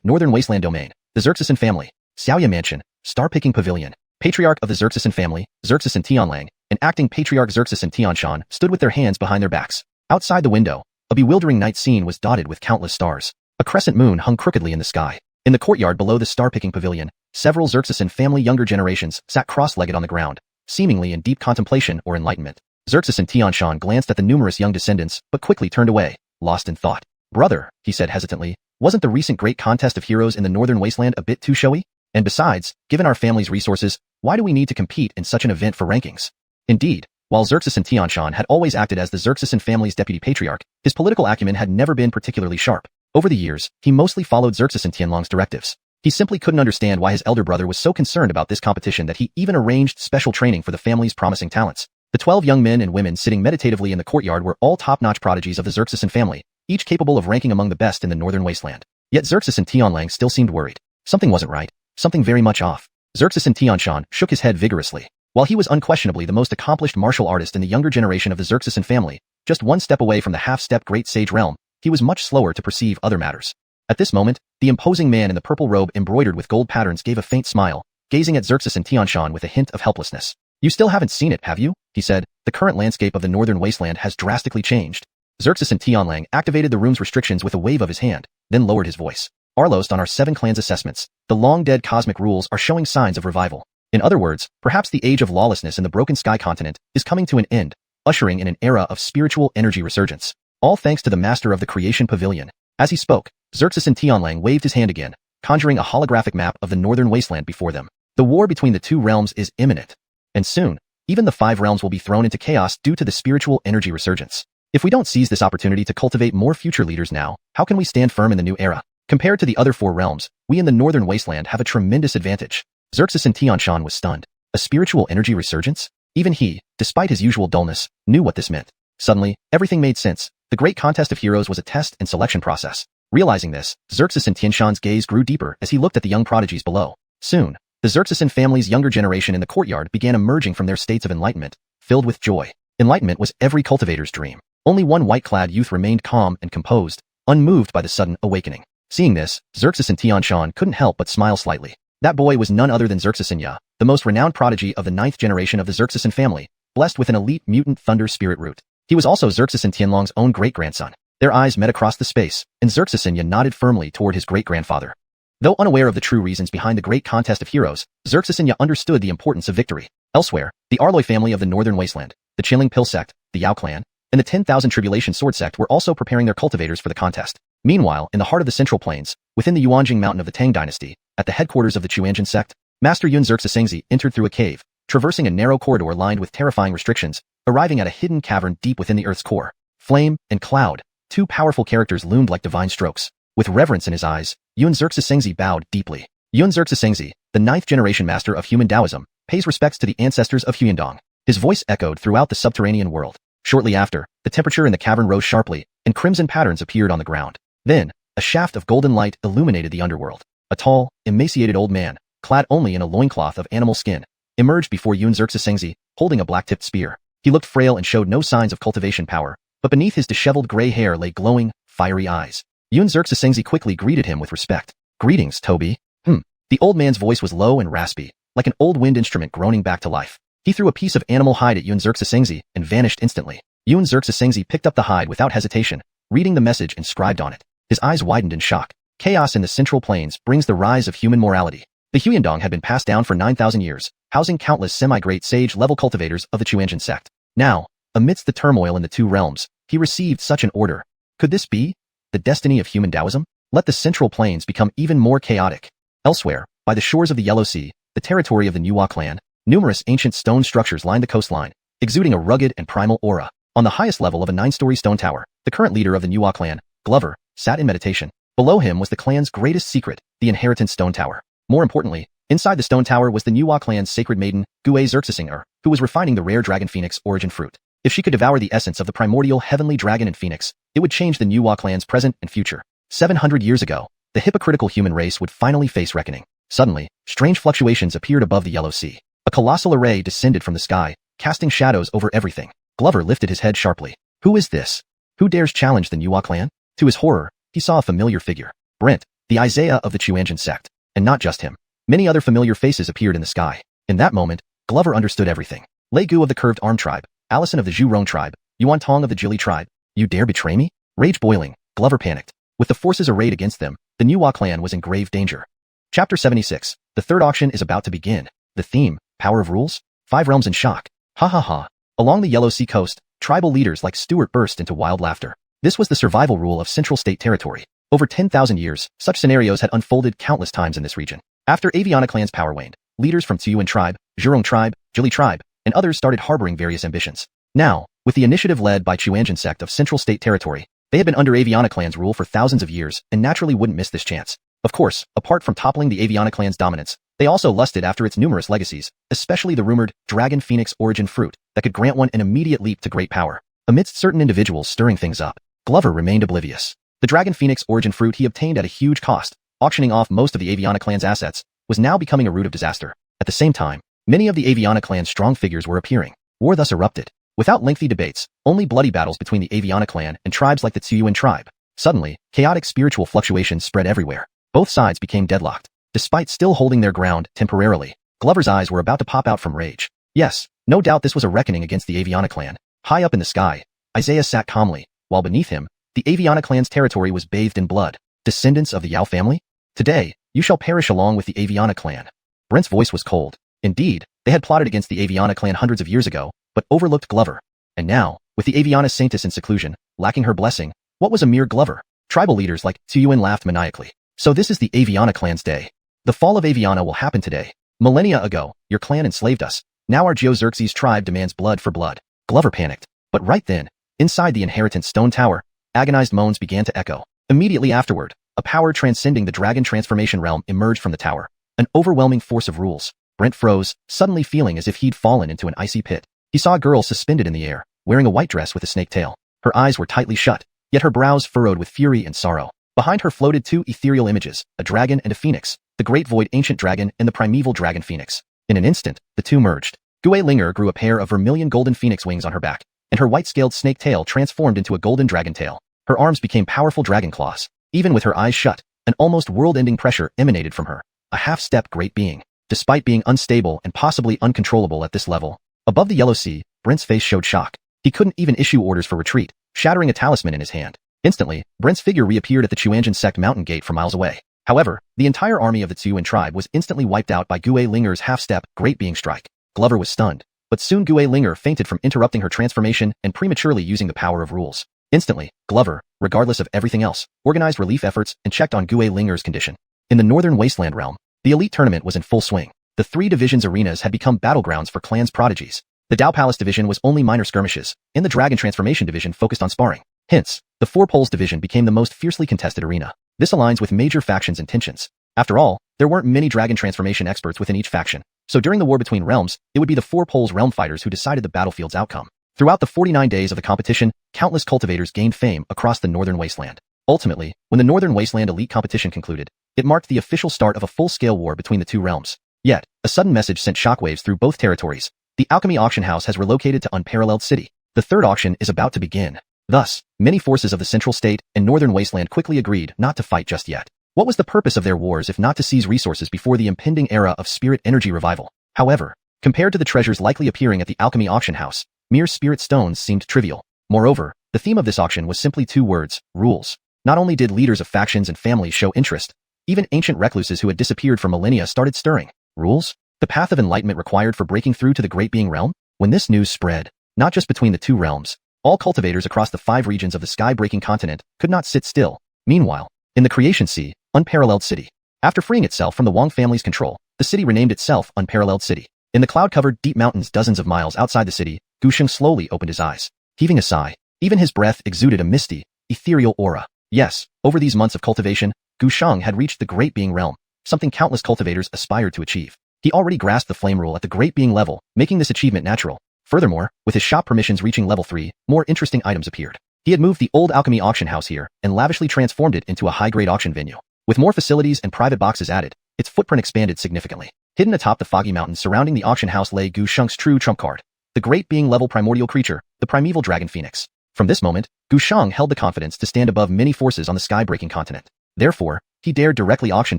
S1: Northern Wasteland Domain. The Xerxesan family. Xiaoya Mansion. Star-picking pavilion. Patriarch of the Xerxesan family, Xerxesan Tianlang, and acting patriarch Xerxesan Tianshan stood with their hands behind their backs. Outside the window, a bewildering night scene was dotted with countless stars. A crescent moon hung crookedly in the sky. In the courtyard below the star-picking pavilion, several Xerxesan family younger generations sat cross-legged on the ground, seemingly in deep contemplation or enlightenment. Xerxesan Tianshan glanced at the numerous young descendants, but quickly turned away, lost in thought. Brother, he said hesitantly, wasn't the recent great contest of heroes in the northern wasteland a bit too showy? And besides, given our family's resources, why do we need to compete in such an event for rankings? Indeed, while Xerxesan Tianshan had always acted as the Xerxesan family's deputy patriarch, his political acumen had never been particularly sharp. Over the years, he mostly followed Xerxesan Tianlong's directives. He simply couldn't understand why his elder brother was so concerned about this competition that he even arranged special training for the family's promising talents. The 12 young men and women sitting meditatively in the courtyard were all top-notch prodigies of the Xerxesan family, each capable of ranking among the best in the northern wasteland. Yet Xerxesan Tianlang still seemed worried. Something wasn't right. Something very much off. Xerxesan Tianshan shook his head vigorously. While he was unquestionably the most accomplished martial artist in the younger generation of the Xerxesan family, just one step away from the half-step great sage realm, he was much slower to perceive other matters. At this moment, the imposing man in the purple robe embroidered with gold patterns gave a faint smile, gazing at Xerxesan Tianshan with a hint of helplessness. You still haven't seen it, have you? He said. The current landscape of the northern wasteland has drastically changed. Xerxesan Tianlang activated the room's restrictions with a wave of his hand, then lowered his voice. Arlost on our 7 clans assessments, the long-dead cosmic rules are showing signs of revival. In other words, perhaps the age of lawlessness in the Broken Sky continent is coming to an end, ushering in an era of spiritual energy resurgence. All thanks to the master of the creation pavilion. As he spoke, Xerxesan Tianlang waved his hand again, conjuring a holographic map of the northern wasteland before them. The war between the two realms is imminent. And soon, even the 5 realms will be thrown into chaos due to the spiritual energy resurgence. If we don't seize this opportunity to cultivate more future leaders now, how can we stand firm in the new era? Compared to the other 4 realms, we in the northern wasteland have a tremendous advantage. Xerxesan Tianshan was stunned. A spiritual energy resurgence? Even he, despite his usual dullness, knew what this meant. Suddenly, everything made sense. The great contest of heroes was a test and selection process. Realizing this, Xerxesan Tianshan's gaze grew deeper as he looked at the young prodigies below. Soon, the Xerxesan family's younger generation in the courtyard began emerging from their states of enlightenment, filled with joy. Enlightenment was every cultivator's dream. Only one white-clad youth remained calm and composed, unmoved by the sudden awakening. Seeing this, Xerxesan Tianshan couldn't help but smile slightly. That boy was none other than Xerxesan, the most renowned prodigy of the 9th generation of the Xerxesan family, blessed with an elite mutant thunder spirit root. He was also Xerxesan Tianlong's own great-grandson. Their eyes met across the space, and Xerxesan nodded firmly toward his great-grandfather. Though unaware of the true reasons behind the great contest of heroes, Xerxesan understood the importance of victory. Elsewhere, the Arloy family of the northern wasteland, the Chilling Pill sect, the Yao clan, and the 10,000 Tribulation Sword sect were also preparing their cultivators for the contest. Meanwhile, in the heart of the Central Plains, within the Yuanjing mountain of the Tang dynasty, at the headquarters of the Chuanjin sect, Master Yun Xerxesengzi entered through a cave, traversing a narrow corridor lined with terrifying restrictions, arriving at a hidden cavern deep within the earth's core. Flame and Cloud, 2 powerful characters loomed like divine strokes. With reverence in his eyes, Yun Xerxesengzi bowed deeply. Yun Xerxesengzi, the 9th generation master of human Taoism, pays respects to the ancestors of Huiyandong. His voice echoed throughout the subterranean world. Shortly after, the temperature in the cavern rose sharply, and crimson patterns appeared on the ground. Then, a shaft of golden light illuminated the underworld. A tall, emaciated old man, clad only in a loincloth of animal skin, emerged before Yun Xerxesengzi, holding a black-tipped spear. He looked frail and showed no signs of cultivation power, but beneath his disheveled gray hair lay glowing, fiery eyes. Xianxia quickly greeted him with respect. "Greetings, Toby." The old man's voice was low and raspy, like an old wind instrument groaning back to life. He threw a piece of animal hide at Xianxia and vanished instantly. Xianxia picked up the hide without hesitation, reading the message inscribed on it. His eyes widened in shock. Chaos in the Central Plains brings the rise of human morality. The Xuanhuan had been passed down for 9,000 years, housing countless semi-great sage-level cultivators of the Xuanhuan sect. Now, amidst the turmoil in the two realms, he received such an order. Could this be the destiny of human Taoism? Let the Central Plains become even more chaotic. Elsewhere, by the shores of the Yellow Sea, the territory of the Donghua clan, numerous ancient stone structures lined the coastline, exuding a rugged and primal aura. On the highest level of a 9-story stone tower, the current leader of the Donghua clan, Glover, sat in meditation. Below him was the clan's greatest secret, the inheritance stone tower. More importantly, inside the stone tower was the Donghua clan's sacred maiden, Xuanhuan, who was refining the rare dragon phoenix origin fruit. If she could devour the essence of the primordial heavenly dragon and phoenix, it would change the Donghua clan's present and future. 700 years ago, the hypocritical human race would finally face reckoning. Suddenly, strange fluctuations appeared above the Yellow Sea. A colossal array descended from the sky, casting shadows over everything. Glover lifted his head sharply. Who is this? Who dares challenge the Donghua clan? To his horror, he saw a familiar figure. Brent, the Isaiah of the Xuanhuan sect. And not just him. Many other familiar faces appeared in the sky. In that moment, Glover understood everything. Lei Gu of the Curved Arm tribe, Allison of the Zhu Rong tribe, Yuan Tong of the Jili tribe. You dare betray me? Rage boiling, Glover panicked. With the forces arrayed against them, the Donghua clan was in grave danger. Chapter 76. The third auction is about to begin. The theme, Power of Rules? 5 realms in shock. Ha ha ha. Along the Yellow Sea coast, tribal leaders like Stuart burst into wild laughter. This was the survival rule of Central State territory. Over 10,000 years, such scenarios had unfolded countless times in this region. After Aviana clan's power waned, leaders from Tsuyuan tribe, Zhurong tribe, Jili tribe, and others started harboring various ambitions. Now, with the initiative led by Xuanhuan sect of Central State territory, they had been under Aviana clan's rule for thousands of years and naturally wouldn't miss this chance. Of course, apart from toppling the Aviana clan's dominance, they also lusted after its numerous legacies, especially the rumored dragon phoenix origin fruit that could grant one an immediate leap to great power. Amidst certain individuals stirring things up, Glover remained oblivious. The dragon phoenix origin fruit he obtained at a huge cost, auctioning off most of the Aviana clan's assets, was now becoming a root of disaster. At the same time, many of the Aviana clan's strong figures were appearing. War thus erupted. Without lengthy debates, only bloody battles between the Aviana clan and tribes like the Tsuyuan tribe. Suddenly, chaotic spiritual fluctuations spread everywhere. Both sides became deadlocked. Despite still holding their ground temporarily, Glover's eyes were about to pop out from rage. Yes, no doubt this was a reckoning against the Aviana clan. High up in the sky, Isaiah sat calmly, while beneath him, the Aviana clan's territory was bathed in blood. Descendants of the Yao family? Today, you shall perish along with the Aviana clan. Brent's voice was cold. Indeed, they had plotted against the Aviana clan hundreds of years ago, but overlooked Glover. And now, with the Aviana saintess in seclusion, lacking her blessing, what was a mere Glover? Tribal leaders like Tsuyuan laughed maniacally. So this is the Aviana clan's day. The fall of Aviana will happen today. Millennia ago, your clan enslaved us. Now our Xianxia tribe demands blood for blood. Glover panicked. But right then, inside the inheritance stone tower, agonized moans began to echo. Immediately afterward, a power transcending the dragon transformation realm emerged from the tower. An overwhelming force of rules. Brent froze, suddenly feeling as if he'd fallen into an icy pit. He saw a girl suspended in the air, wearing a white dress with a snake tail. Her eyes were tightly shut, yet her brows furrowed with fury and sorrow. Behind her floated 2 ethereal images, a dragon and a phoenix, the great void ancient dragon and the primeval dragon phoenix. In an instant, the two merged. Xuanhuan grew a pair of vermilion golden phoenix wings on her back, and her white-scaled snake tail transformed into a golden dragon tail. Her arms became powerful dragon claws. Even with her eyes shut, an almost world-ending pressure emanated from her. A half-step great being. Despite being unstable and possibly uncontrollable at this level, above the Yellow Sea, Brent's face showed shock. He couldn't even issue orders for retreat, shattering a talisman in his hand. Instantly, Brent's figure reappeared at the Xuanhuan sect mountain gate from miles away. However, the entire army of the Tsuyuan tribe was instantly wiped out by Xuanhuan's half-step, great being strike. Glover was stunned, but soon Xuanhuan fainted from interrupting her transformation and prematurely using the power of rules. Instantly, Glover, regardless of everything else, organized relief efforts and checked on Xuanhuan's condition. In the northern wasteland realm, the elite tournament was in full swing. The 3 divisions arenas had become battlegrounds for clans' prodigies. The Dao Palace division was only minor skirmishes, and the Dragon Transformation division focused on sparring. Hence, the Four Poles division became the most fiercely contested arena. This aligns with major factions' intentions. After all, there weren't many Dragon Transformation experts within each faction, so during the war between realms, it would be the Four Poles realm fighters who decided the battlefield's outcome. Throughout the 49 days of the competition, countless cultivators gained fame across the northern wasteland. Ultimately, when the northern wasteland elite competition concluded, it marked the official start of a full-scale war between the two realms. Yet, a sudden message sent shockwaves through both territories. The alchemy auction house has relocated to Unparalleled City. The third auction is about to begin. Thus, many forces of the Central State and Northern Wasteland quickly agreed not to fight just yet. What was the purpose of their wars if not to seize resources before the impending era of spirit energy revival? However, compared to the treasures likely appearing at the alchemy auction house, mere spirit stones seemed trivial. Moreover, the theme of this auction was simply two words: rules. Not only did leaders of factions and families show interest, even ancient recluses who had disappeared for millennia started stirring. Rules? The path of enlightenment required for breaking through to the Great Being Realm? When this news spread, not just between the two realms, all cultivators across the 5 regions of the sky-breaking continent could not sit still. Meanwhile, in the Creation Sea, Unparalleled City. After freeing itself from the Wang family's control, the city renamed itself Unparalleled City. In the cloud-covered deep mountains dozens of miles outside the city, Gusheng slowly opened his eyes. Heaving a sigh, even his breath exuded a misty, ethereal aura. Yes, over these months of cultivation, Gusheng had reached the Great Being Realm, something countless cultivators aspired to achieve. He already grasped the flame rule at the Great Being level, making this achievement natural. Furthermore, with his shop permissions reaching level 3, more interesting items appeared. He had moved the old alchemy auction house here and lavishly transformed it into a high-grade auction venue. With more facilities and private boxes added, its footprint expanded significantly. Hidden atop the foggy mountains surrounding the auction house lay Gusheng's true trump card, the Great Being level primordial creature, the primeval dragon phoenix. From this moment, Gusheng held the confidence to stand above many forces on the sky-breaking continent. Therefore, he dared directly auction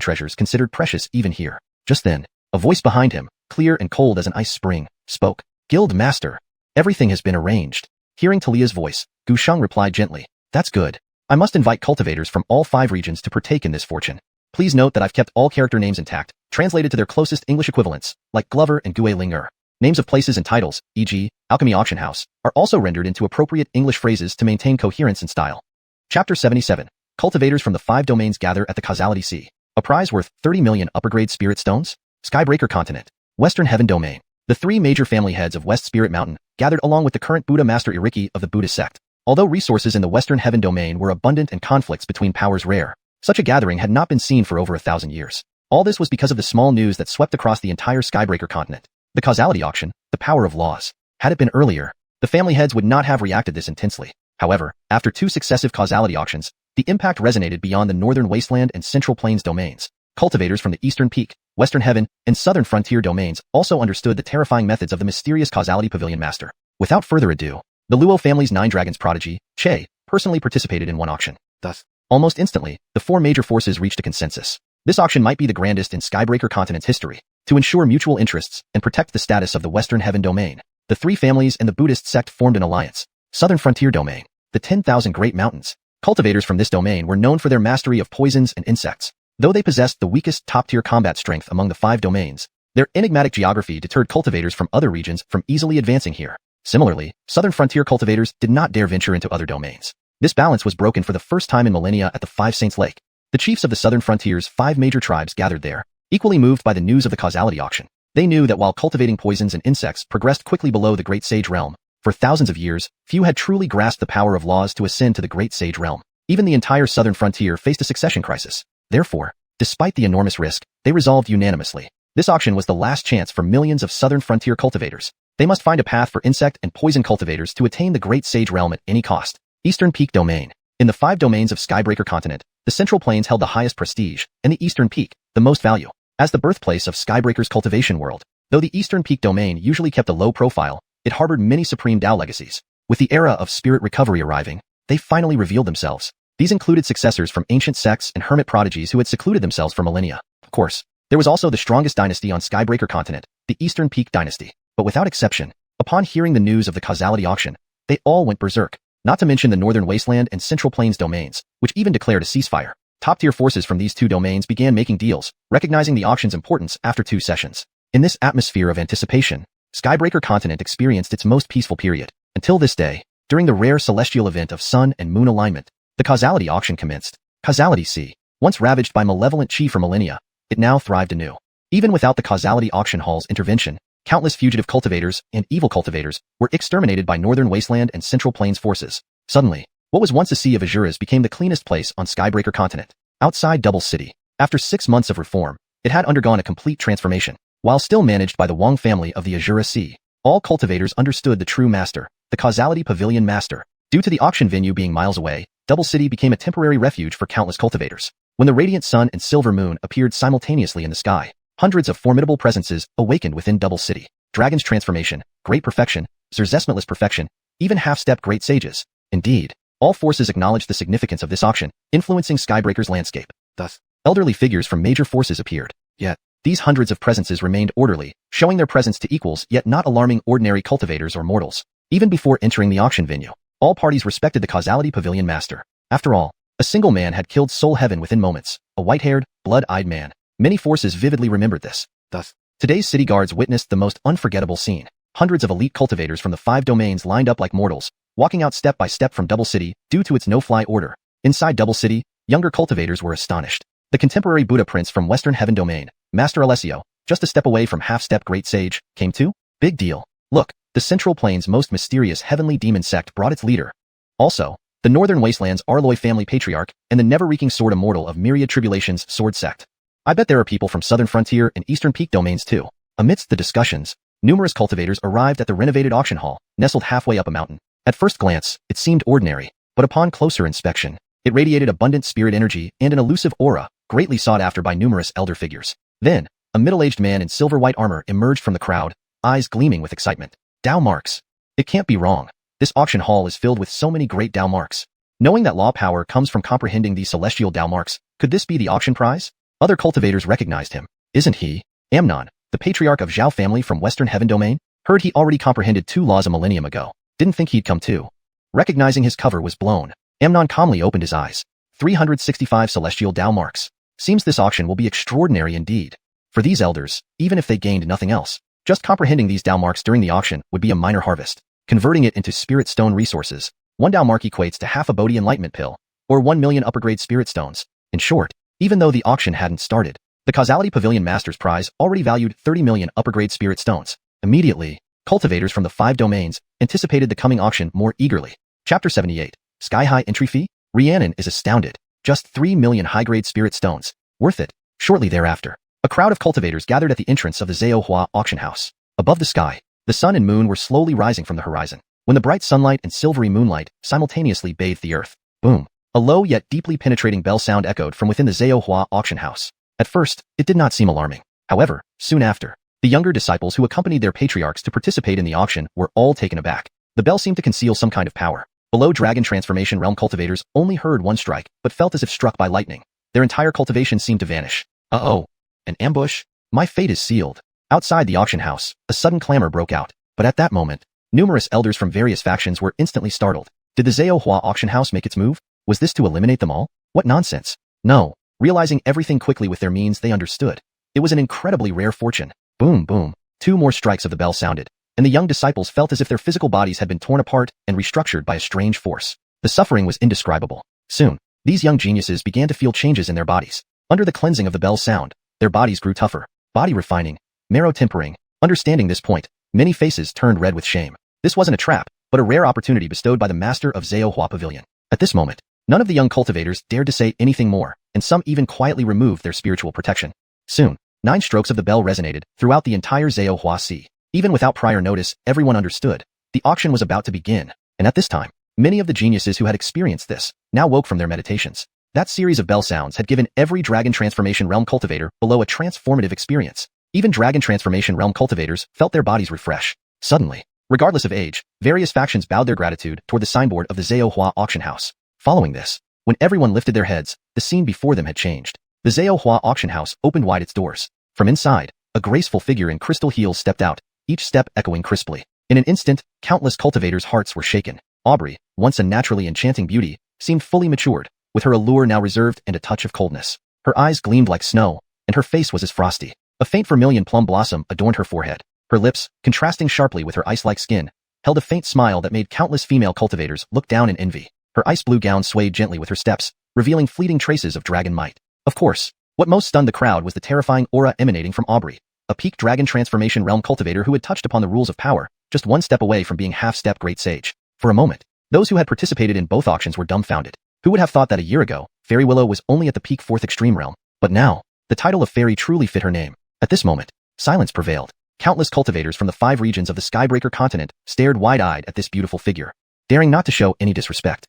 S1: treasures considered precious even here. Just then, a voice behind him, clear and cold as an ice spring, spoke. Guild Master. Everything has been arranged. Hearing Talia's voice, Gusheng replied gently. That's good. I must invite cultivators from all 5 regions to partake in this fortune. Please note that I've kept all character names intact, translated to their closest English equivalents, like Glover and Gue Linger. Names of places and titles, e.g., Alchemy Auction House, are also rendered into appropriate English phrases to maintain coherence and style. Chapter 77. Cultivators from the 5 domains gather at the Causality Sea. A prize worth 30 million upper-grade spirit stones? Skybreaker Continent. Western Heaven Domain. The 3 major family heads of West Spirit Mountain gathered along with the current Buddha Master Iriki of the Buddhist sect. Although resources in the Western Heaven Domain were abundant and conflicts between powers rare, such a gathering had not been seen for over 1,000 years. All this was because of the small news that swept across the entire Skybreaker continent. The Causality Auction, the power of laws. Had it been earlier, the family heads would not have reacted this intensely. However, after 2 successive Causality Auctions, the impact resonated beyond the Northern Wasteland and Central Plains domains. Cultivators from the Eastern Peak, Western Heaven, and Southern Frontier domains also understood the terrifying methods of the mysterious Causality Pavilion Master. Without further ado, the Luo family's 9 dragons prodigy, Che, personally participated in one auction. Thus, almost instantly, the 4 major forces reached a consensus. This auction might be the grandest in Skybreaker Continent's history. To ensure mutual interests and protect the status of the Western Heaven Domain, the 3 families and the Buddhist sect formed an alliance. Southern Frontier Domain. The 10,000 Great Mountains. Cultivators from this domain were known for their mastery of poisons and insects. Though they possessed the weakest top-tier combat strength among the 5 domains, their enigmatic geography deterred cultivators from other regions from easily advancing here. Similarly, Southern Frontier cultivators did not dare venture into other domains. This balance was broken for the first time in millennia at the 5 Saints Lake. The chiefs of the Southern Frontier's 5 major tribes gathered there, equally moved by the news of the Causality Auction. They knew that while cultivating poisons and insects progressed quickly below the Great Sage Realm, for thousands of years, few had truly grasped the power of laws to ascend to the Great Sage Realm. Even the entire Southern Frontier faced a succession crisis. Therefore, despite the enormous risk, they resolved unanimously. This auction was the last chance for millions of Southern Frontier cultivators. They must find a path for insect and poison cultivators to attain the Great Sage Realm at any cost. Eastern Peak Domain. In the 5 domains of Skybreaker Continent, the Central Plains held the highest prestige, and the Eastern Peak, the most value. As the birthplace of Skybreaker's cultivation world, though the Eastern Peak Domain usually kept a low profile, it harbored many supreme Tao legacies. With the era of spirit recovery arriving, they finally revealed themselves. These included successors from ancient sects and hermit prodigies who had secluded themselves for millennia. Of course, there was also the strongest dynasty on Skybreaker Continent, the Eastern Peak Dynasty. But without exception, upon hearing the news of the Causality Auction, they all went berserk. Not to mention the Northern Wasteland and Central Plains domains, which even declared a ceasefire. Top-tier forces from these 2 domains began making deals, recognizing the auction's importance after 2 sessions. In this atmosphere of anticipation, Skybreaker Continent experienced its most peaceful period. Until this day, during the rare celestial event of sun and moon alignment, the Causality Auction commenced. Causality Sea. Once ravaged by malevolent chi for millennia, it now thrived anew. Even without the Causality Auction Hall's intervention, countless fugitive cultivators and evil cultivators were exterminated by Northern Wasteland and Central Plains forces. Suddenly, what was once a sea of azuras became the cleanest place on Skybreaker Continent. Outside Double City, after 6 months of reform, it had undergone a complete transformation. While still managed by the Wang family of the Azura Sea, all cultivators understood the true master, the Causality Pavilion Master. Due to the auction venue being miles away, Double City became a temporary refuge for countless cultivators. When the radiant sun and silver moon appeared simultaneously in the sky, hundreds of formidable presences awakened within Double City. Dragon's transformation, great perfection, Zerzesmetless perfection, even half-step great sages. Indeed, all forces acknowledged the significance of this auction, influencing Skybreaker's landscape. Thus, elderly figures from major forces appeared. Yet, these hundreds of presences remained orderly, showing their presence to equals yet not alarming ordinary cultivators or mortals. Even before entering the auction venue, all parties respected the Causality Pavilion master. After all, a single man had killed Soul Heaven within moments, a white-haired, blood-eyed man. Many forces vividly remembered this. Thus, today's city guards witnessed the most unforgettable scene. Hundreds of elite cultivators from the 5 domains lined up like mortals, walking out step by step from Double City due to its no-fly order. Inside Double City, younger cultivators were astonished. The contemporary Buddha Prince from Western Heaven Domain, Master Alessio, just a step away from half-step Great Sage, came too? Big deal. Look, the Central Plains' most mysterious heavenly demon sect brought its leader. Also, the Northern Wastelands Arloy family patriarch and the never-reeking sword immortal of Myriad Tribulations sword sect. I bet there are people from Southern Frontier and Eastern Peak domains too. Amidst the discussions, numerous cultivators arrived at the renovated auction hall, nestled halfway up a mountain. At first glance, it seemed ordinary, but upon closer inspection, it radiated abundant spirit energy and an elusive aura, greatly sought after by numerous elder figures. Then, a middle-aged man in silver-white armor emerged from the crowd, eyes gleaming with excitement. Dao marks. It can't be wrong. This auction hall is filled with so many great Dao marks. Knowing that law power comes from comprehending these celestial Dao marks, could this be the auction prize? Other cultivators recognized him. Isn't he? Amnon, the patriarch of Zhao family from Western Heaven Domain? Heard he already comprehended 2 laws a millennium ago. Didn't think he'd come too. Recognizing his cover was blown, Amnon calmly opened his eyes. 365 celestial Dao marks. Seems this auction will be extraordinary indeed. For these elders, even if they gained nothing else, just comprehending these Dao marks during the auction would be a minor harvest. Converting it into spirit stone resources, 1 Dao mark equates to half a Bodhi enlightenment pill, or 1 million upper-grade spirit stones. In short, even though the auction hadn't started, the Causality Pavilion Master's prize already valued 30 million upper-grade spirit stones. Immediately, cultivators from the 5 domains anticipated the coming auction more eagerly. Chapter 78. Sky-high entry fee? Rhiannon is astounded. Just 3 million high-grade spirit stones. Worth it. Shortly thereafter, a crowd of cultivators gathered at the entrance of the Xuanhuan auction house. Above the sky, the sun and moon were slowly rising from the horizon, when the bright sunlight and silvery moonlight simultaneously bathed the earth. Boom. A low yet deeply penetrating bell sound echoed from within the Xuanhuan auction house. At first, it did not seem alarming. However, soon after, the younger disciples who accompanied their patriarchs to participate in the auction were all taken aback. The bell seemed to conceal some kind of power. Below Dragon Transformation Realm cultivators only heard 1 strike, but felt as if struck by lightning. Their entire cultivation seemed to vanish. Uh-oh. An ambush? My fate is sealed. Outside the auction house, a sudden clamor broke out. But at that moment, numerous elders from various factions were instantly startled. Did the Xuanhuan auction house make its move? Was this to eliminate them all? What nonsense. No. Realizing everything quickly with their means, they understood. It was an incredibly rare fortune. Boom, boom. 2 more strikes of the bell sounded, and the young disciples felt as if their physical bodies had been torn apart and restructured by a strange force. The suffering was indescribable. Soon, these young geniuses began to feel changes in their bodies. Under the cleansing of the bell's sound, their bodies grew tougher, body refining, marrow tempering. Understanding this point, many faces turned red with shame. This wasn't a trap, but a rare opportunity bestowed by the master of Xuanhuan Pavilion. At this moment, none of the young cultivators dared to say anything more, and some even quietly removed their spiritual protection. Soon, 9 strokes of the bell resonated throughout the entire Xuanhuan Sea. Even without prior notice, everyone understood. The auction was about to begin, and at this time, many of the geniuses who had experienced this now woke from their meditations. That series of bell sounds had given every Dragon Transformation Realm cultivator below a transformative experience. Even Dragon Transformation Realm cultivators felt their bodies refresh. Suddenly, regardless of age, various factions bowed their gratitude toward the signboard of the Xuanhuan auction house. Following this, when everyone lifted their heads, the scene before them had changed. The Xuanhuan auction house opened wide its doors. From inside, a graceful figure in crystal heels stepped out, each step echoing crisply. In an instant, countless cultivators' hearts were shaken. Aubrey, once a naturally enchanting beauty, seemed fully matured, with her allure now reserved and a touch of coldness. Her eyes gleamed like snow, and her face was as frosty. A faint vermilion plum blossom adorned her forehead. Her lips, contrasting sharply with her ice-like skin, held a faint smile that made countless female cultivators look down in envy. Her ice-blue gown swayed gently with her steps, revealing fleeting traces of dragon might. Of course, what most stunned the crowd was the terrifying aura emanating from Aubrey, a peak Dragon Transformation Realm cultivator who had touched upon the rules of power, just 1 step away from being half-step Great Sage. For a moment, those who had participated in both auctions were dumbfounded. Who would have thought that a year ago, Fairy Willow was only at the peak 4th Extreme Realm? But now, the title of Fairy truly fit her name. At this moment, silence prevailed. Countless cultivators from the 5 regions of the Skybreaker continent stared wide-eyed at this beautiful figure, daring not to show any disrespect.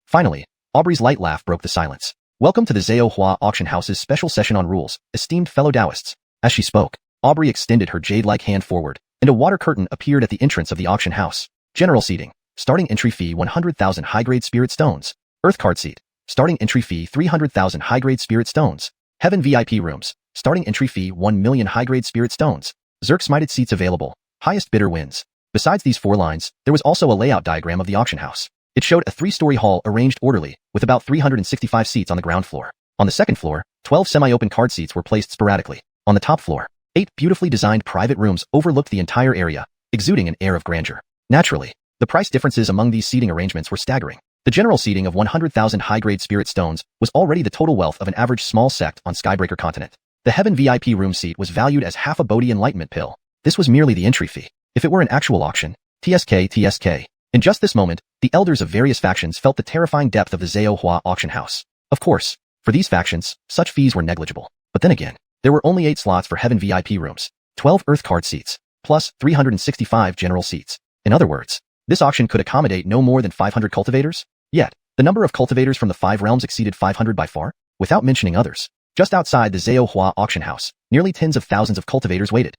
S1: Finally, Aubrey's light laugh broke the silence. Welcome to the Xuanhuan auction house's special session on rules, esteemed fellow Taoists. As she spoke, Aubrey extended her jade-like hand forward, and a water curtain appeared at the entrance of the auction house. General seating. Starting entry fee 100,000 high-grade spirit stones. Earth card seat. Starting entry fee 300,000 high-grade spirit stones. Heaven VIP rooms. Starting entry fee 1 million high-grade spirit stones. Zerk smited seats available. Highest bidder wins. Besides these 4 lines, there was also a layout diagram of the auction house. It showed a 3-story hall arranged orderly, with about 365 seats on the ground floor. On the second floor, 12 semi-open card seats were placed sporadically. On the top floor, 8 beautifully designed private rooms overlooked the entire area, exuding an air of grandeur. Naturally, the price differences among these seating arrangements were staggering. The general seating of 100,000 high-grade spirit stones was already the total wealth of an average small sect on Skybreaker continent. The Heaven VIP room seat was valued as half a Bodhi enlightenment pill. This was merely the entry fee. If it were an actual auction, TSK. In just this moment, the elders of various factions felt the terrifying depth of the xuanhuan auction house. Of course, for these factions, such fees were negligible. But then again, there were only 8 slots for Heaven VIP rooms, 12 Earth card seats, plus 365 general seats. In other words, this auction could accommodate no more than 500 cultivators. Yet, the number of cultivators from the 5 realms exceeded 500 by far, without mentioning others. Just outside the xuanhuan auction house, nearly tens of thousands of cultivators waited.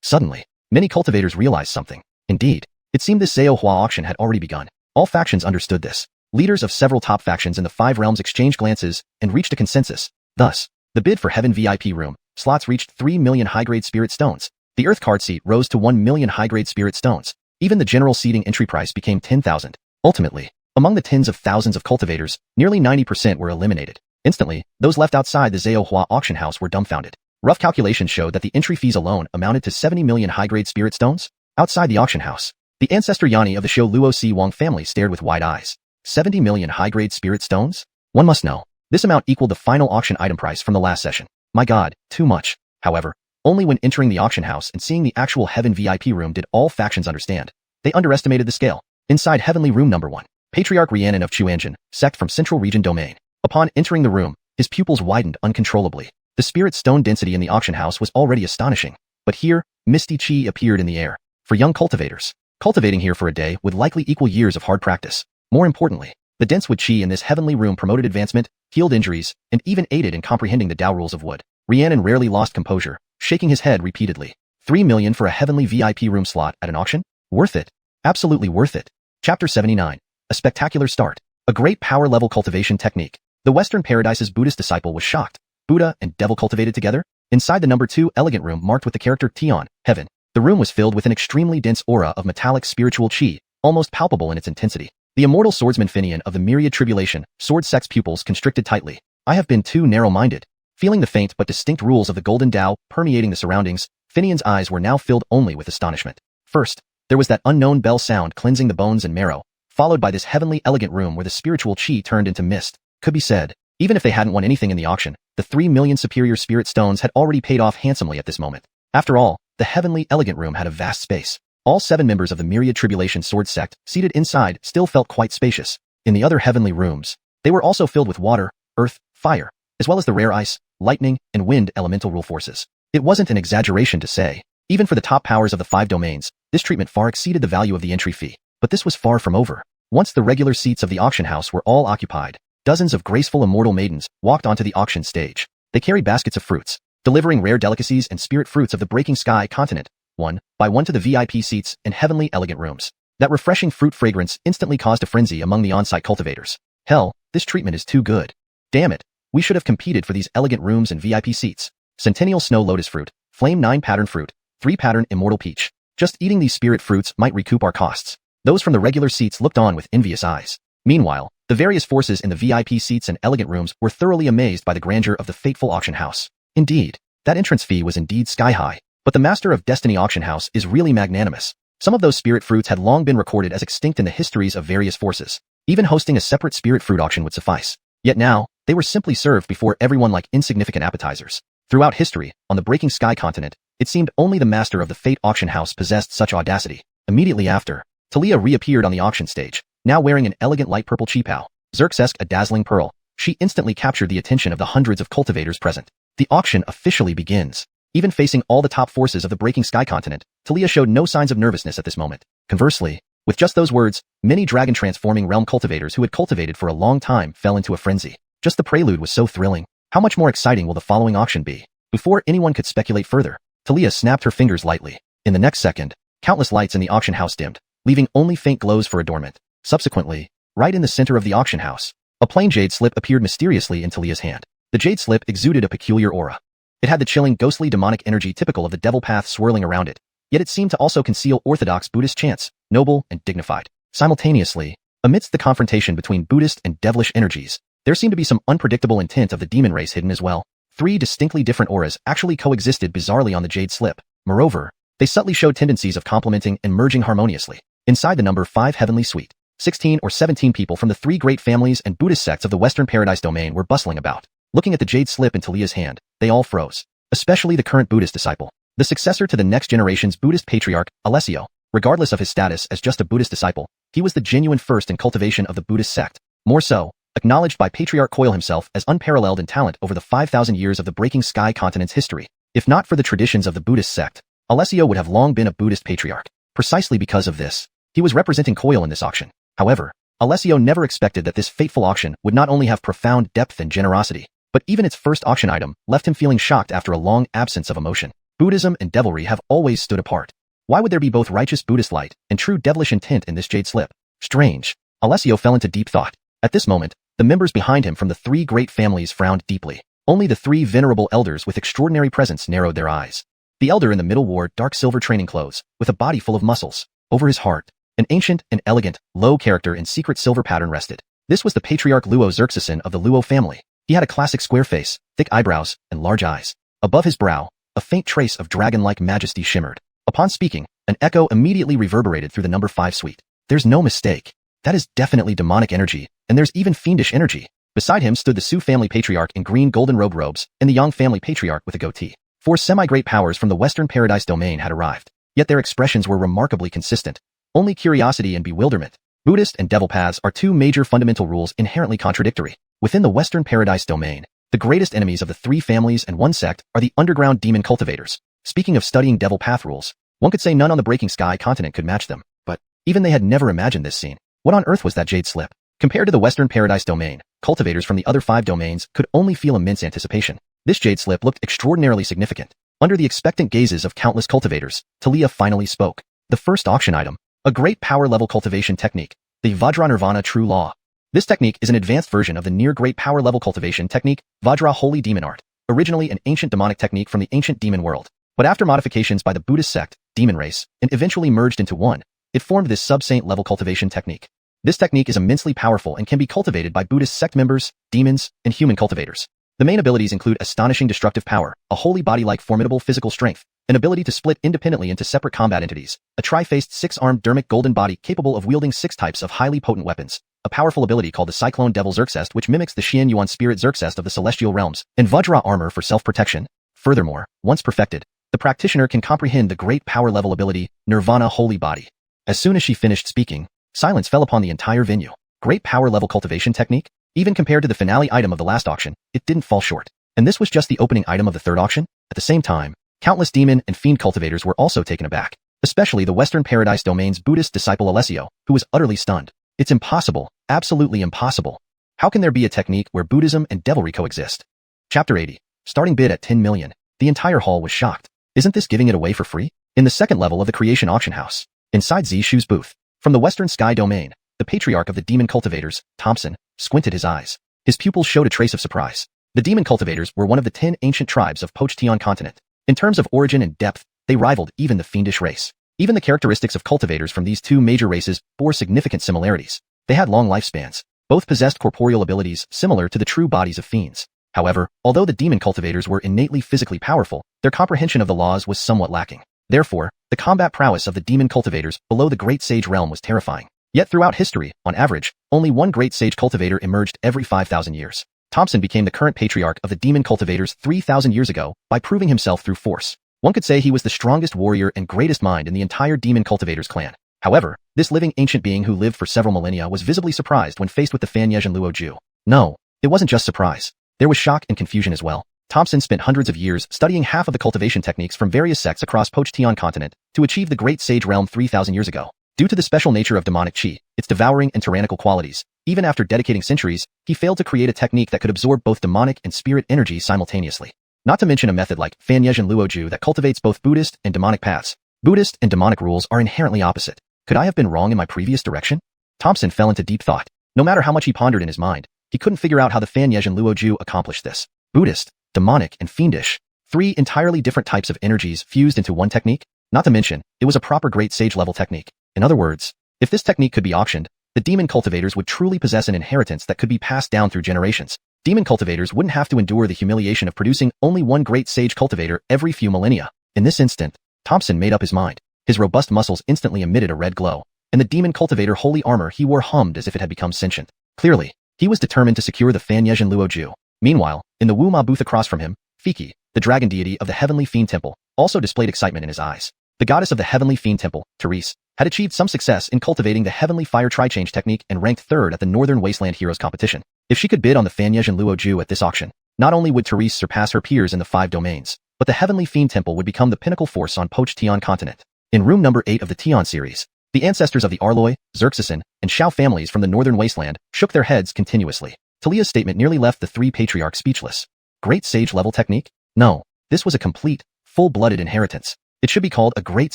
S1: Suddenly, many cultivators realized something. Indeed, it seemed this xuanhuan auction had already begun. All factions understood this. Leaders of several top factions in the 5 realms exchanged glances and reached a consensus. Thus, the bid for Heaven VIP room slots reached 3 million high-grade spirit stones. The Earth card seat rose to 1 million high-grade spirit stones. Even the general seating entry price became 10,000. Ultimately, among the tens of thousands of cultivators, nearly 90% were eliminated. Instantly, those left outside the xuanhuan auction house were dumbfounded. Rough calculations showed that the entry fees alone amounted to 70 million high-grade spirit stones. Outside the auction house, the ancestor Yanni of the Shou Luo Si Wang family stared with wide eyes. 70 million high-grade spirit stones? One must know, this amount equaled the final auction item price from the last session. My god, too much. However, only when entering the auction house and seeing the actual Heaven VIP room did all factions understand. They underestimated the scale. Inside Heavenly Room Number 1, Patriarch Rhiannon of Xuanhuan, sect from Central Region Domain. Upon entering the room, his pupils widened uncontrollably. The spirit stone density in the auction house was already astonishing. But here, misty chi appeared in the air. For young cultivators, cultivating here for a day would likely equal years of hard practice. More importantly, the dense wood chi in this heavenly room promoted advancement, healed injuries, and even aided in comprehending the Tao rules of wood. Rhiannon rarely lost composure, shaking his head repeatedly. 3 million for a heavenly VIP room slot at an auction? Worth it. Absolutely worth it. Chapter 79. A spectacular start. A great power-level cultivation technique. The Western Paradise's Buddhist disciple was shocked. Buddha and devil cultivated together? Inside the number 2 elegant room marked with the character Tian, heaven. The room was filled with an extremely dense aura of metallic spiritual chi, almost palpable in its intensity. The immortal swordsman Finian of the myriad tribulation, sword sect's pupils constricted tightly. I have been too narrow-minded. Feeling the faint but distinct rules of the golden Tao permeating the surroundings, Finian's eyes were now filled only with astonishment. First, there was that unknown bell sound cleansing the bones and marrow, followed by this heavenly elegant room where the spiritual chi turned into mist. Could be said, even if they hadn't won anything in the auction, the 3 million superior spirit stones had already paid off handsomely at this moment. After all, the heavenly elegant room had a vast space. All 7 members of the myriad tribulation sword sect, seated inside, still felt quite spacious. In the other heavenly rooms, they were also filled with water, earth, fire, as well as the rare ice, lightning, and wind elemental rule forces. It wasn't an exaggeration to say, even for the top powers of the 5 domains, this treatment far exceeded the value of the entry fee. But this was far from over. Once the regular seats of the auction house were all occupied, dozens of graceful immortal maidens walked onto the auction stage. They carried baskets of fruits, delivering rare delicacies and spirit fruits of the breaking sky continent, one by one to the VIP seats and heavenly elegant rooms. That refreshing fruit fragrance instantly caused a frenzy among the on-site cultivators. Hell, this treatment is too good. Damn it, we should have competed for these elegant rooms and VIP seats. Centennial Snow Lotus Fruit, Flame 9 Pattern Fruit, 3 Pattern Immortal Peach. Just eating these spirit fruits might recoup our costs. Those from the regular seats looked on with envious eyes. Meanwhile, the various forces in the VIP seats and elegant rooms were thoroughly amazed by the grandeur of the fateful auction house. Indeed, that entrance fee was indeed sky-high. But the Master of Destiny auction house is really magnanimous. Some of those spirit fruits had long been recorded as extinct in the histories of various forces. Even hosting a separate spirit fruit auction would suffice. Yet now, they were simply served before everyone like insignificant appetizers. Throughout history, on the breaking sky continent, it seemed only the Master of the Fate auction house possessed such audacity. Immediately after, Talia reappeared on the auction stage, now wearing an elegant light purple chipao. Xerxesque a dazzling pearl. She instantly captured the attention of the hundreds of cultivators present. The auction officially begins. Even facing all the top forces of the breaking sky continent, Talia showed no signs of nervousness at this moment. Conversely, with just those words, many dragon-transforming realm cultivators who had cultivated for a long time fell into a frenzy. Just the prelude was so thrilling. How much more exciting will the following auction be? Before anyone could speculate further, Talia snapped her fingers lightly. In the next second, Countless lights in the auction house dimmed, leaving only faint glows for adornment. Subsequently, right in the center of the auction house, a plain jade slip appeared mysteriously in Talia's hand. The jade slip exuded a peculiar aura. It had the chilling, ghostly demonic energy typical of the devil path swirling around it, yet it seemed to also conceal orthodox Buddhist chants, noble and dignified. Simultaneously, amidst the confrontation between Buddhist and devilish energies, there seemed to be some unpredictable intent of the demon race hidden as well. 3 distinctly different auras actually coexisted bizarrely on the jade slip. Moreover, they subtly showed tendencies of complementing and merging harmoniously. Inside the number 5 heavenly suite, 16 or 17 people from the 3 great families and Buddhist sects of the Western Paradise domain were bustling about. Looking at the jade slip in Talia's hand, they all froze. Especially the current Buddhist disciple. The successor to the next generation's Buddhist patriarch, Alessio. Regardless of his status as just a Buddhist disciple, he was the genuine first in cultivation of the Buddhist sect. More so, acknowledged by Patriarch Coil himself as unparalleled in talent over the 5,000 years of the Breaking Sky continent's history. If not for the traditions of the Buddhist sect, Alessio would have long been a Buddhist patriarch. Precisely because of this, he was representing Coil in this auction. However, Alessio never expected that this fateful auction would not only have profound depth and generosity, but even its first auction item left him feeling shocked after a long absence of emotion. Buddhism and devilry have always stood apart. Why would there be both righteous Buddhist light and true devilish intent in this jade slip? Strange. Alessio fell into deep thought. At this moment, the members behind him from the 3 great families frowned deeply. Only the 3 venerable elders with extraordinary presence narrowed their eyes. The elder in the middle wore dark silver training clothes, with a body full of muscles. Over his heart, an ancient and elegant, low character in secret silver pattern rested. This was the patriarch Luo Xerxesin of the Luo family. He had a classic square face, thick eyebrows, and large eyes. Above his brow, a faint trace of dragon-like majesty shimmered. Upon speaking, an echo immediately reverberated through the number 5 suite. There's no mistake. That is definitely demonic energy, and there's even fiendish energy. Beside him stood the Su family patriarch in green golden robes and the Yang family patriarch with a goatee. 4 semi-great powers from the Western Paradise domain had arrived, yet their expressions were remarkably consistent. Only curiosity and bewilderment. Buddhist and devil paths are 2 major fundamental rules inherently contradictory. Within the Western Paradise domain, the greatest enemies of the 3 families and 1 sect are the underground demon cultivators. Speaking of studying devil path rules, one could say none on the Breaking Sky continent could match them, but even they had never imagined this scene. What on earth was that jade slip? Compared to the Western Paradise domain, cultivators from the other 5 domains could only feel immense anticipation. This jade slip looked extraordinarily significant. Under the expectant gazes of countless cultivators, Talia finally spoke. The first auction item, a great power-level cultivation technique, the Vajra Nirvana True Law. This technique is an advanced version of the near-great power-level cultivation technique, Vajra Holy Demon Art, originally an ancient demonic technique from the ancient demon world. But after modifications by the Buddhist sect, demon race, and eventually merged into one, it formed this sub-saint level cultivation technique. This technique is immensely powerful and can be cultivated by Buddhist sect members, demons, and human cultivators. The main abilities include astonishing destructive power, a holy body-like formidable physical strength, an ability to split independently into separate combat entities, a tri-faced 6-armed dermic golden body capable of wielding 6 types of highly potent weapons, a powerful ability called the Cyclone Devil Xerxest which mimics the xuanhuan spirit Xerxest of the celestial realms, and Vajra armor for self-protection. Furthermore, once perfected, the practitioner can comprehend the great power-level ability, Nirvana Holy Body. As soon as she finished speaking, silence fell upon the entire venue. Great power-level cultivation technique? Even compared to the finale item of the last auction, it didn't fall short. And this was just the opening item of the 3rd auction? At the same time, countless demon and fiend cultivators were also taken aback, especially the Western Paradise domain's Buddhist disciple Alessio, who was utterly stunned. It's impossible, absolutely impossible. How can there be a technique where Buddhism and devilry coexist? Chapter 80. Starting bid at 10 million. The entire hall was shocked. Isn't this giving it away for free? In the 2nd level of the creation auction house, inside Zishu's booth, from the Western Sky domain, the patriarch of the demon cultivators, Thompson, squinted his eyes. His pupils showed a trace of surprise. The demon cultivators were one of the 10 ancient tribes of Pochtion continent. In terms of origin and depth, they rivaled even the fiendish race. Even the characteristics of cultivators from these 2 major races bore significant similarities. They had long lifespans. Both possessed corporeal abilities similar to the true bodies of fiends. However, although the demon cultivators were innately physically powerful, their comprehension of the laws was somewhat lacking. Therefore, the combat prowess of the demon cultivators below the Great Sage realm was terrifying. Yet throughout history, on average, only one Great Sage cultivator emerged every 5,000 years. Thompson became the current patriarch of the demon cultivators 3,000 years ago by proving himself through force. One could say he was the strongest warrior and greatest mind in the entire demon cultivators clan. However, this living ancient being who lived for several millennia was visibly surprised when faced with the Fanyej and Luo Ju. No, it wasn't just surprise. There was shock and confusion as well. Thompson spent hundreds of years studying half of the cultivation techniques from various sects across Pochtion continent to achieve the Great Sage realm 3,000 years ago. Due to the special nature of demonic chi, its devouring and tyrannical qualities, even after dedicating centuries, he failed to create a technique that could absorb both demonic and spirit energy simultaneously. Not to mention a method like Fanyej and Luo Ju that cultivates both Buddhist and demonic paths. Buddhist and demonic rules are inherently opposite. Could I have been wrong in my previous direction? Thompson fell into deep thought. No matter how much he pondered in his mind, he couldn't figure out how the Fan Yezhen Luoju accomplished this. Buddhist, demonic, and fiendish. Three entirely different types of energies fused into one technique? Not to mention, it was a proper great sage level technique. In other words, if this technique could be auctioned, the demon cultivators would truly possess an inheritance that could be passed down through generations. Demon cultivators wouldn't have to endure the humiliation of producing only one great sage cultivator every few millennia. In this instant, Thompson made up his mind. His robust muscles instantly emitted a red glow, and the demon cultivator holy armor he wore hummed as if it had become sentient. Clearly, he was determined to secure the Fan Yezhen Luoju. Meanwhile, in the Wu Ma booth across from him, Fiki, the dragon deity of the Heavenly Fiend Temple, also displayed excitement in his eyes. The goddess of the Heavenly Fiend Temple, Therese, had achieved some success in cultivating the Heavenly Fire Tri-Change technique and ranked third at the Northern Wasteland Heroes competition. If she could bid on the Fan Yezhen Luoju at this auction, not only would Therese surpass her peers in the 5 domains, but the Heavenly Fiend Temple would become the pinnacle force on Poch Tian continent. In room number 8 of the Tian series, the ancestors of the Arloi, Xerxesin, and Shao families from the Northern Wasteland shook their heads continuously. Talia's statement nearly left the 3 patriarchs speechless. Great sage level technique? No, this was a complete, full-blooded inheritance. It should be called a great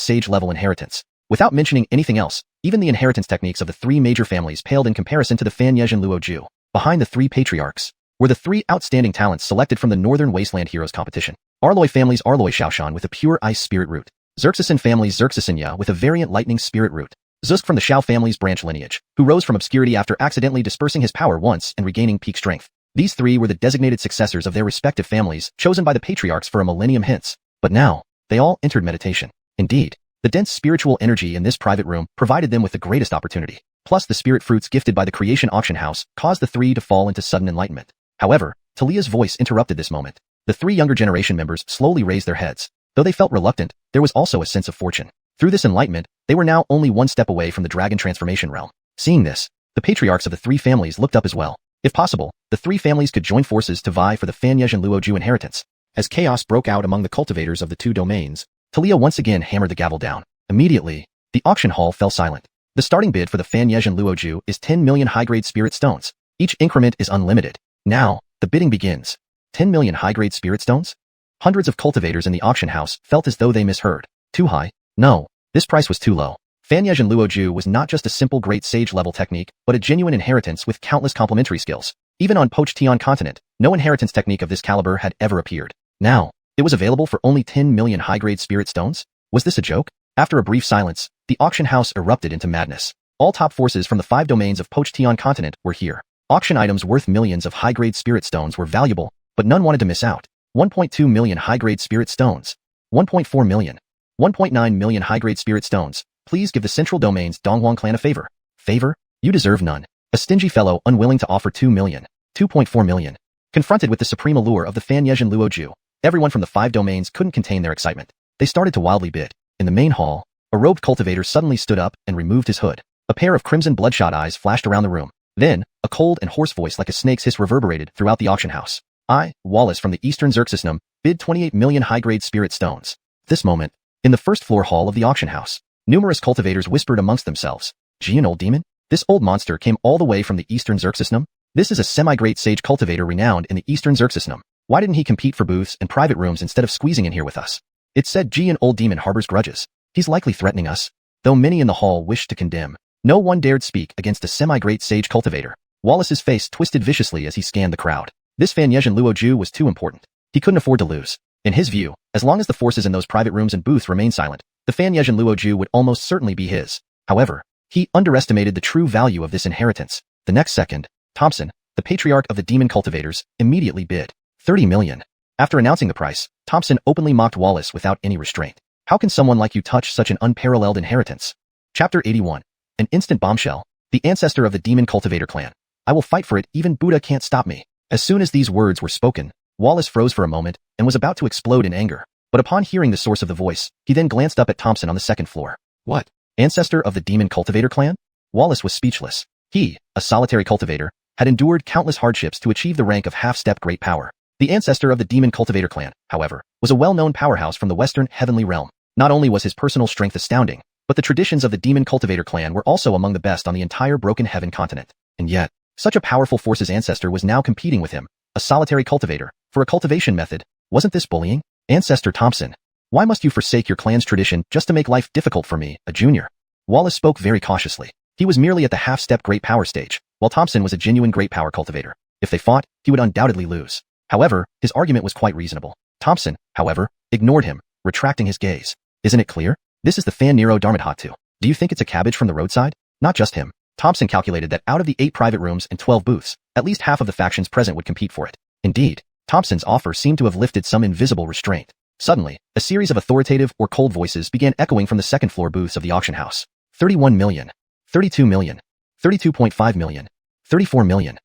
S1: sage level inheritance. Without mentioning anything else, even the inheritance techniques of the 3 major families paled in comparison to the Fan Yezhen Luoju. Behind the 3 patriarchs were the 3 outstanding talents selected from the Northern Wasteland Heroes competition. Arloi family's Arloi Shaoshan with a pure ice spirit root. Xerxesin family's Xerxesinya with a variant lightning spirit root. Zusk from the Shao family's branch lineage, who rose from obscurity after accidentally dispersing his power once and regaining peak strength. These 3 were the designated successors of their respective families, chosen by the patriarchs for a millennium hence. But now, they all entered meditation. Indeed, the dense spiritual energy in this private room provided them with the greatest opportunity. Plus the spirit fruits gifted by the creation auction house caused the 3 to fall into sudden enlightenment. However, Talia's voice interrupted this moment. The 3 younger generation members slowly raised their heads. Though they felt reluctant, there was also a sense of fortune. Through this enlightenment, they were now only one step away from the dragon transformation realm. Seeing this, the patriarchs of the 3 families looked up as well. If possible, the 3 families could join forces to vie for the Fan Yezhen Luoju inheritance. As chaos broke out among the cultivators of the 2 domains, Talia once again hammered the gavel down. Immediately, the auction hall fell silent. The starting bid for the Fan Yezhen Luoju is 10 million high-grade spirit stones. Each increment is unlimited. Now, the bidding begins. 10 million high-grade spirit stones? Hundreds of cultivators in the auction house felt as though they misheard. Too high? No, this price was too low. Fan Yezhen Luoju was not just a simple great sage level technique, but a genuine inheritance with countless complementary skills. Even on Poch Tian continent, no inheritance technique of this caliber had ever appeared. Now, it was available for only 10 million high-grade spirit stones? Was this a joke? After a brief silence, the auction house erupted into madness. All top forces from the 5 domains of Poch Tian continent were here. Auction items worth millions of high-grade spirit stones were valuable, but none wanted to miss out. 1.2 million high-grade spirit stones. 1.4 million. 1.9 million high-grade spirit stones. Please give the central domain's donghua clan a favor. Favor? You deserve none. A stingy fellow unwilling to offer 2 million. 2.4 million. Confronted with the supreme allure of the Fan Yezhen Luoju, everyone from the 5 domains couldn't contain their excitement. They started to wildly bid. In the main hall, a robed cultivator suddenly stood up and removed his hood. A pair of crimson bloodshot eyes flashed around the room. Then, a cold and hoarse voice like a snake's hiss reverberated throughout the auction house. I, Wallace from the Eastern Xerxesnum, bid 28 million high-grade spirit stones. This moment, in the first floor hall of the auction house, numerous cultivators whispered amongst themselves. Gee, an old demon? This old monster came all the way from the Eastern Xerxesnum? This is a semi-great sage cultivator renowned in the Eastern Xerxesnum. Why didn't he compete for booths and private rooms instead of squeezing in here with us? It's said Gee, an old demon harbors grudges. He's likely threatening us. Though many in the hall wished to condemn, no one dared speak against a semi-great sage cultivator. Wallace's face twisted viciously as he scanned the crowd. This Fan Yezhen Luoju was too important. He couldn't afford to lose. In his view, as long as the forces in those private rooms and booths remained silent, the Fan Yezhen Luoju would almost certainly be his. However, he underestimated the true value of this inheritance. The next second, Thompson, the patriarch of the demon cultivators, immediately bid 30 million. After announcing the price, Thompson openly mocked Wallace without any restraint. How can someone like you touch such an unparalleled inheritance? Chapter 81. An instant bombshell. The ancestor of the demon cultivator clan. I will fight for it, even Buddha can't stop me. As soon as these words were spoken, Wallace froze for a moment and was about to explode in anger. But upon hearing the source of the voice, he then glanced up at Thompson on the second floor. What? Ancestor of the demon cultivator clan? Wallace was speechless. He, a solitary cultivator, had endured countless hardships to achieve the rank of half-step great power. The ancestor of the demon cultivator clan, however, was a well-known powerhouse from the western heavenly realm. Not only was his personal strength astounding, but the traditions of the demon cultivator clan were also among the best on the entire Broken Heaven continent. And yet, such a powerful force's ancestor was now competing with him, a solitary cultivator, for a cultivation method. Wasn't this bullying? Ancestor Thompson. Why must you forsake your clan's tradition just to make life difficult for me, a junior? Wallace spoke very cautiously. He was merely at the half-step great power stage, while Thompson was a genuine great power cultivator. If they fought, he would undoubtedly lose. However, his argument was quite reasonable. Thompson, however, ignored him, retracting his gaze. Isn't it clear? This is the Fan Nero Darmidhatu. Do you think it's a cabbage from the roadside? Not just him. Thompson calculated that out of the 8 private rooms and 12 booths, at least half of the factions present would compete for it. Indeed, Thompson's offer seemed to have lifted some invisible restraint. Suddenly, a series of authoritative or cold voices began echoing from the second-floor booths of the auction house. 31 million. 32 million. 32.5 million. 34 million.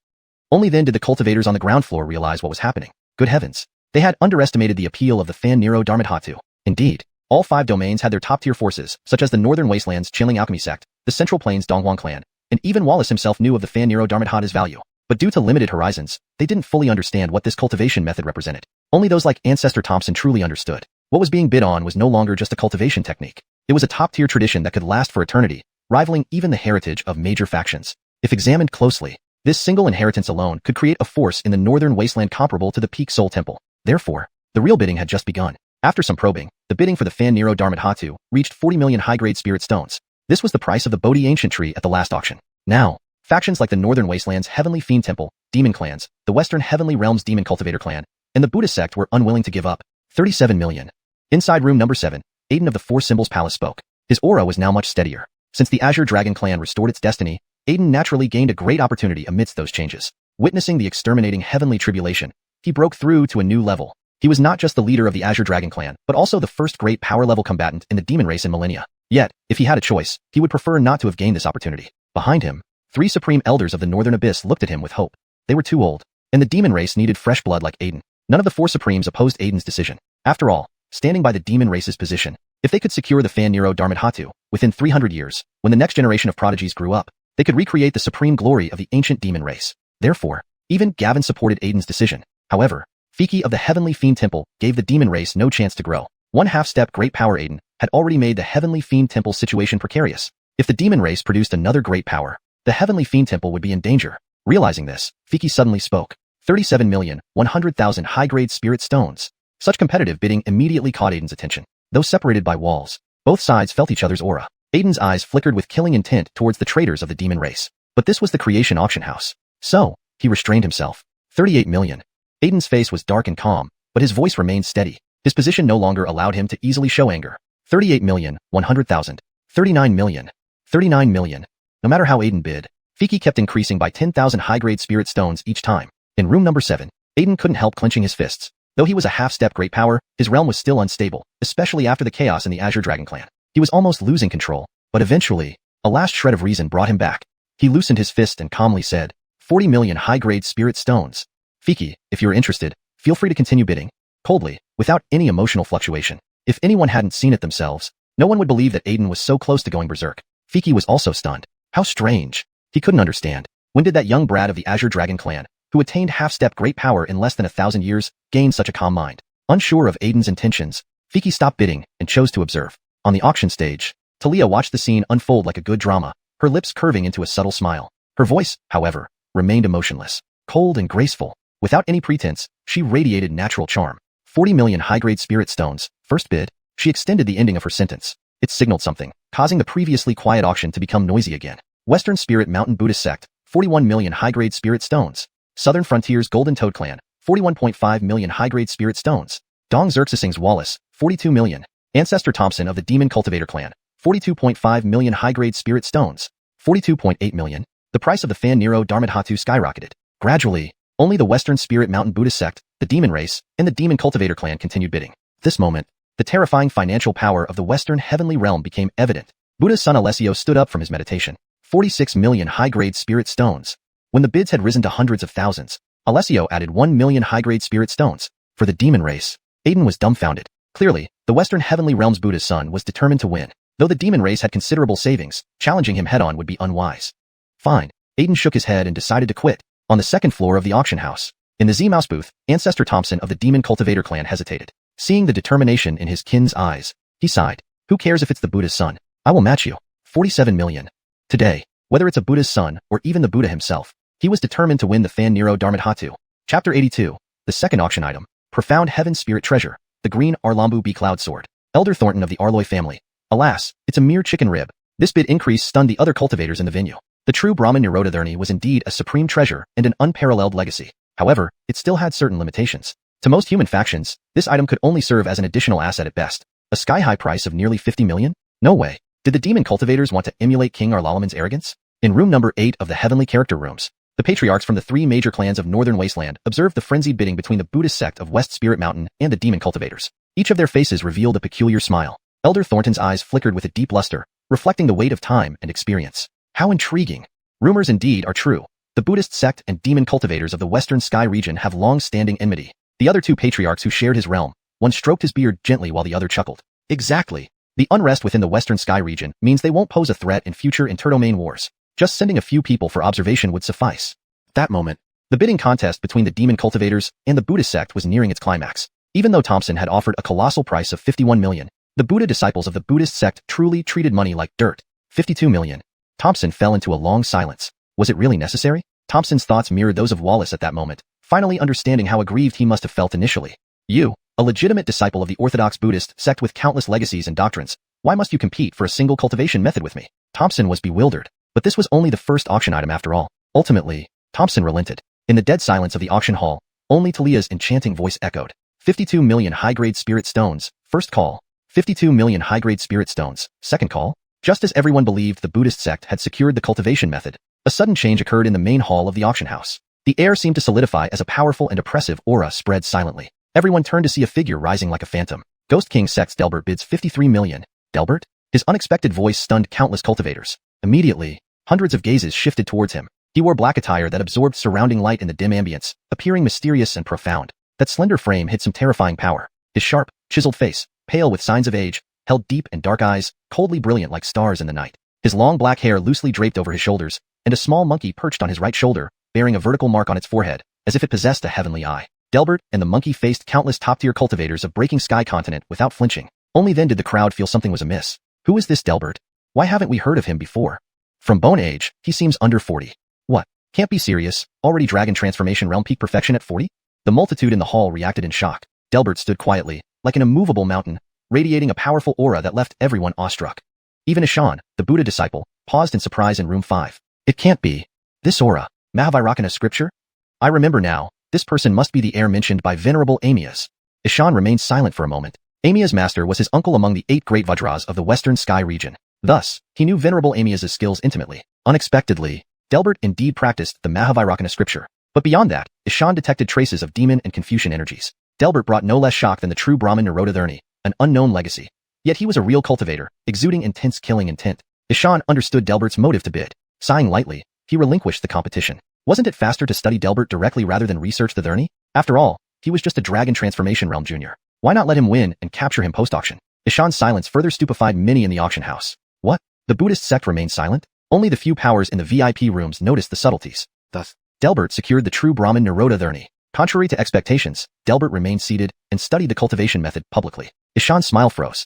S1: Only then did the cultivators on the ground floor realize what was happening. Good heavens. They had underestimated the appeal of the Fan Nero Darmidhatu. Indeed, all 5 domains had their top-tier forces, such as the Northern Wastelands Chilling Alchemy Sect, the Central Plains Donghua clan, and even Wallace himself knew of the Fan Nero Darmidhatu's value. But due to limited horizons, they didn't fully understand what this cultivation method represented. Only those like Ancestor Thompson truly understood. What was being bid on was no longer just a cultivation technique. It was a top-tier tradition that could last for eternity, rivaling even the heritage of major factions. If examined closely, this single inheritance alone could create a force in the Northern Wasteland comparable to the Peak Soul Temple. Therefore, the real bidding had just begun. After some probing, the bidding for the Fan Nero Darmidhatu reached 40 million high-grade spirit stones. This was the price of the Bodhi Ancient Tree at the last auction. Now, factions like the Northern Wastelands Heavenly Fiend Temple, Demon Clans, the Western Heavenly Realms Demon Cultivator Clan, and the Buddha sect were unwilling to give up. 37 million. Inside room number 7, Aiden of the Four Symbols Palace spoke. His aura was now much steadier. Since the Azure Dragon clan restored its destiny, Aiden naturally gained a great opportunity amidst those changes. Witnessing the exterminating heavenly tribulation, he broke through to a new level. He was not just the leader of the Azure Dragon clan, but also the first great power-level combatant in the demon race in millennia. Yet, if he had a choice, he would prefer not to have gained this opportunity. Behind him, 3 supreme elders of the Northern Abyss looked at him with hope. They were too old, and the demon race needed fresh blood like Aiden. None of the 4 supremes opposed Aiden's decision. After all, standing by the demon race's position, if they could secure the Fan Nero Darmidhatu, within 300 years, when the next generation of prodigies grew up, they could recreate the supreme glory of the ancient demon race. Therefore, even Gavin supported Aiden's decision. However, Fiki of the Heavenly Fiend Temple gave the demon race no chance to grow. One half-step great power Aiden had already made the Heavenly Fiend Temple's situation precarious. If the demon race produced another great power, the Heavenly Fiend Temple would be in danger. Realizing this, Fiki suddenly spoke. 37,100,000 high-grade spirit stones. Such competitive bidding immediately caught Aiden's attention. Though separated by walls, both sides felt each other's aura. Aiden's eyes flickered with killing intent towards the traders of the demon race. But this was the creation auction house. So, he restrained himself. 38 million. Aiden's face was dark and calm, but his voice remained steady. His position no longer allowed him to easily show anger. 38,100,000. 39 million. 39 million. No matter how Aiden bid, Fiki kept increasing by 10,000 high-grade spirit stones each time. In room number 7, Aiden couldn't help clenching his fists. Though he was a half-step great power, his realm was still unstable, especially after the chaos in the Azure Dragon clan. He was almost losing control, but eventually, a last shred of reason brought him back. He loosened his fist and calmly said, 40 million high-grade spirit stones. Fiki, if you're interested, feel free to continue bidding. Coldly, without any emotional fluctuation. If anyone hadn't seen it themselves, no one would believe that Aiden was so close to going berserk. Fiki was also stunned. How strange. He couldn't understand. When did that young brat of the Azure Dragon clan, who attained half-step great power in less than 1,000 years, gain such a calm mind? Unsure of Aiden's intentions, Fiki stopped bidding and chose to observe. On the auction stage, Talia watched the scene unfold like a good drama, her lips curving into a subtle smile. Her voice, however, remained emotionless, cold and graceful. Without any pretense, she radiated natural charm. 40 million high-grade spirit stones. First bid. She extended the ending of her sentence. It signaled something, causing the previously quiet auction to become noisy again. Western Spirit Mountain Buddhist Sect, 41 million high-grade spirit stones. Southern Frontiers Golden Toad Clan, 41.5 million high-grade spirit stones. Dong Xerxesing's Wallace, 42 million. Ancestor Thompson of the Demon Cultivator Clan, 42.5 million high-grade spirit stones. 42.8 million. The price of the Fan Nero Darmidhatu skyrocketed. Gradually, only the Western Spirit Mountain Buddhist Sect, the Demon Race, and the Demon Cultivator Clan continued bidding. At this moment, the terrifying financial power of the Western Heavenly Realm became evident. Buddha's son Alessio stood up from his meditation. 46 million high-grade spirit stones. When the bids had risen to hundreds of thousands, Alessio added 1 million high-grade spirit stones. For the Demon Race, Aiden was dumbfounded. Clearly, the Western Heavenly Realm's Buddha's son was determined to win. Though the Demon Race had considerable savings, challenging him head-on would be unwise. Fine. Aiden shook his head and decided to quit. On the second floor of the auction house, in the Z-Mouse booth, Ancestor Thompson of the Demon Cultivator Clan hesitated. Seeing the determination in his kin's eyes, he sighed. Who cares if it's the Buddha's son? I will match you. 47 million. Today, whether it's a Buddha's son or even the Buddha himself, he was determined to win the Fan Nero Darmidhatu. Chapter 82. The second auction item. Profound Heaven Spirit Treasure. The Green Arlambu B Cloud Sword. Elder Thornton of the Arloy family. Alas, it's a mere chicken rib. This bid increase stunned the other cultivators in the venue. The true Brahmin Nirodha was indeed a supreme treasure and an unparalleled legacy. However, it still had certain limitations. To most human factions, this item could only serve as an additional asset at best. A sky-high price of nearly 50 million? No way. Did the demon cultivators want to emulate King Arlalaman's arrogance? In room number 8 of the Heavenly Character Rooms, the patriarchs from the 3 major clans of Northern Wasteland observed the frenzied bidding between the Buddhist sect of West Spirit Mountain and the demon cultivators. Each of their faces revealed a peculiar smile. Elder Thornton's eyes flickered with a deep luster, reflecting the weight of time and experience. How intriguing. Rumors indeed are true. The Buddhist sect and demon cultivators of the Western Sky region have long-standing enmity. The other 2 patriarchs who shared his realm, one stroked his beard gently while the other chuckled. Exactly. The unrest within the Western Sky region means they won't pose a threat in future interdomain wars. Just sending a few people for observation would suffice. At that moment, the bidding contest between the demon cultivators and the Buddhist sect was nearing its climax. Even though Thompson had offered a colossal price of 51 million, the Buddha disciples of the Buddhist sect truly treated money like dirt. 52 million. Thompson fell into a long silence. Was it really necessary? Thompson's thoughts mirrored those of Wallace at that moment, finally understanding how aggrieved he must have felt initially. You, a legitimate disciple of the Orthodox Buddhist sect with countless legacies and doctrines, why must you compete for a single cultivation method with me? Thompson was bewildered, but this was only the first auction item after all. Ultimately, Thompson relented. In the dead silence of the auction hall, only Talia's enchanting voice echoed. 52 million high-grade spirit stones, first call. 52 million high-grade spirit stones, second call. Just as everyone believed the Buddhist sect had secured the cultivation method, a sudden change occurred in the main hall of the auction house. The air seemed to solidify as a powerful and oppressive aura spread silently. Everyone turned to see a figure rising like a phantom. Ghost King Sect's Delbert bids 53 million. Delbert? His unexpected voice stunned countless cultivators. Immediately, hundreds of gazes shifted towards him. He wore black attire that absorbed surrounding light in the dim ambience, appearing mysterious and profound. That slender frame hid some terrifying power. His sharp, chiseled face, pale with signs of age, held deep and dark eyes, coldly brilliant like stars in the night. His long black hair loosely draped over his shoulders, and a small monkey perched on his right shoulder, bearing a vertical mark on its forehead, as if it possessed a heavenly eye. Delbert and the monkey faced countless top-tier cultivators of Breaking Sky Continent without flinching. Only then did the crowd feel something was amiss. Who is this Delbert? Why haven't we heard of him before? From bone age, he seems under 40. What? Can't be serious. Already Dragon Transformation Realm peak perfection at 40? The multitude in the hall reacted in shock. Delbert stood quietly, like an immovable mountain, radiating a powerful aura that left everyone awestruck. Even Ishan, the Buddha disciple, paused in surprise in room 5. It can't be. This aura. Mahavairakana scripture? I remember now. This person must be the heir mentioned by Venerable Amias. Ishan remained silent for a moment. Amias' master was his uncle among the 8 great Vajras of the Western Sky region. Thus, he knew Venerable Amias' skills intimately. Unexpectedly, Delbert indeed practiced the Mahavairakana scripture. But beyond that, Ishan detected traces of demon and Confucian energies. Delbert brought no less shock than the true Brahmin Nirodha, an unknown legacy. Yet he was a real cultivator, exuding intense killing intent. Ishan understood Delbert's motive to bid. Sighing lightly, he relinquished the competition. Wasn't it faster to study Delbert directly rather than research the Dhurni? After all, he was just a Dragon Transformation Realm junior. Why not let him win and capture him post-auction? Ishan's silence further stupefied many in the auction house. What? The Buddhist sect remained silent? Only the few powers in the VIP rooms noticed the subtleties. Thus, Delbert secured the true Brahmin Nirodha. Contrary to expectations, Delbert remained seated and studied the cultivation method publicly. Ishan's smile froze.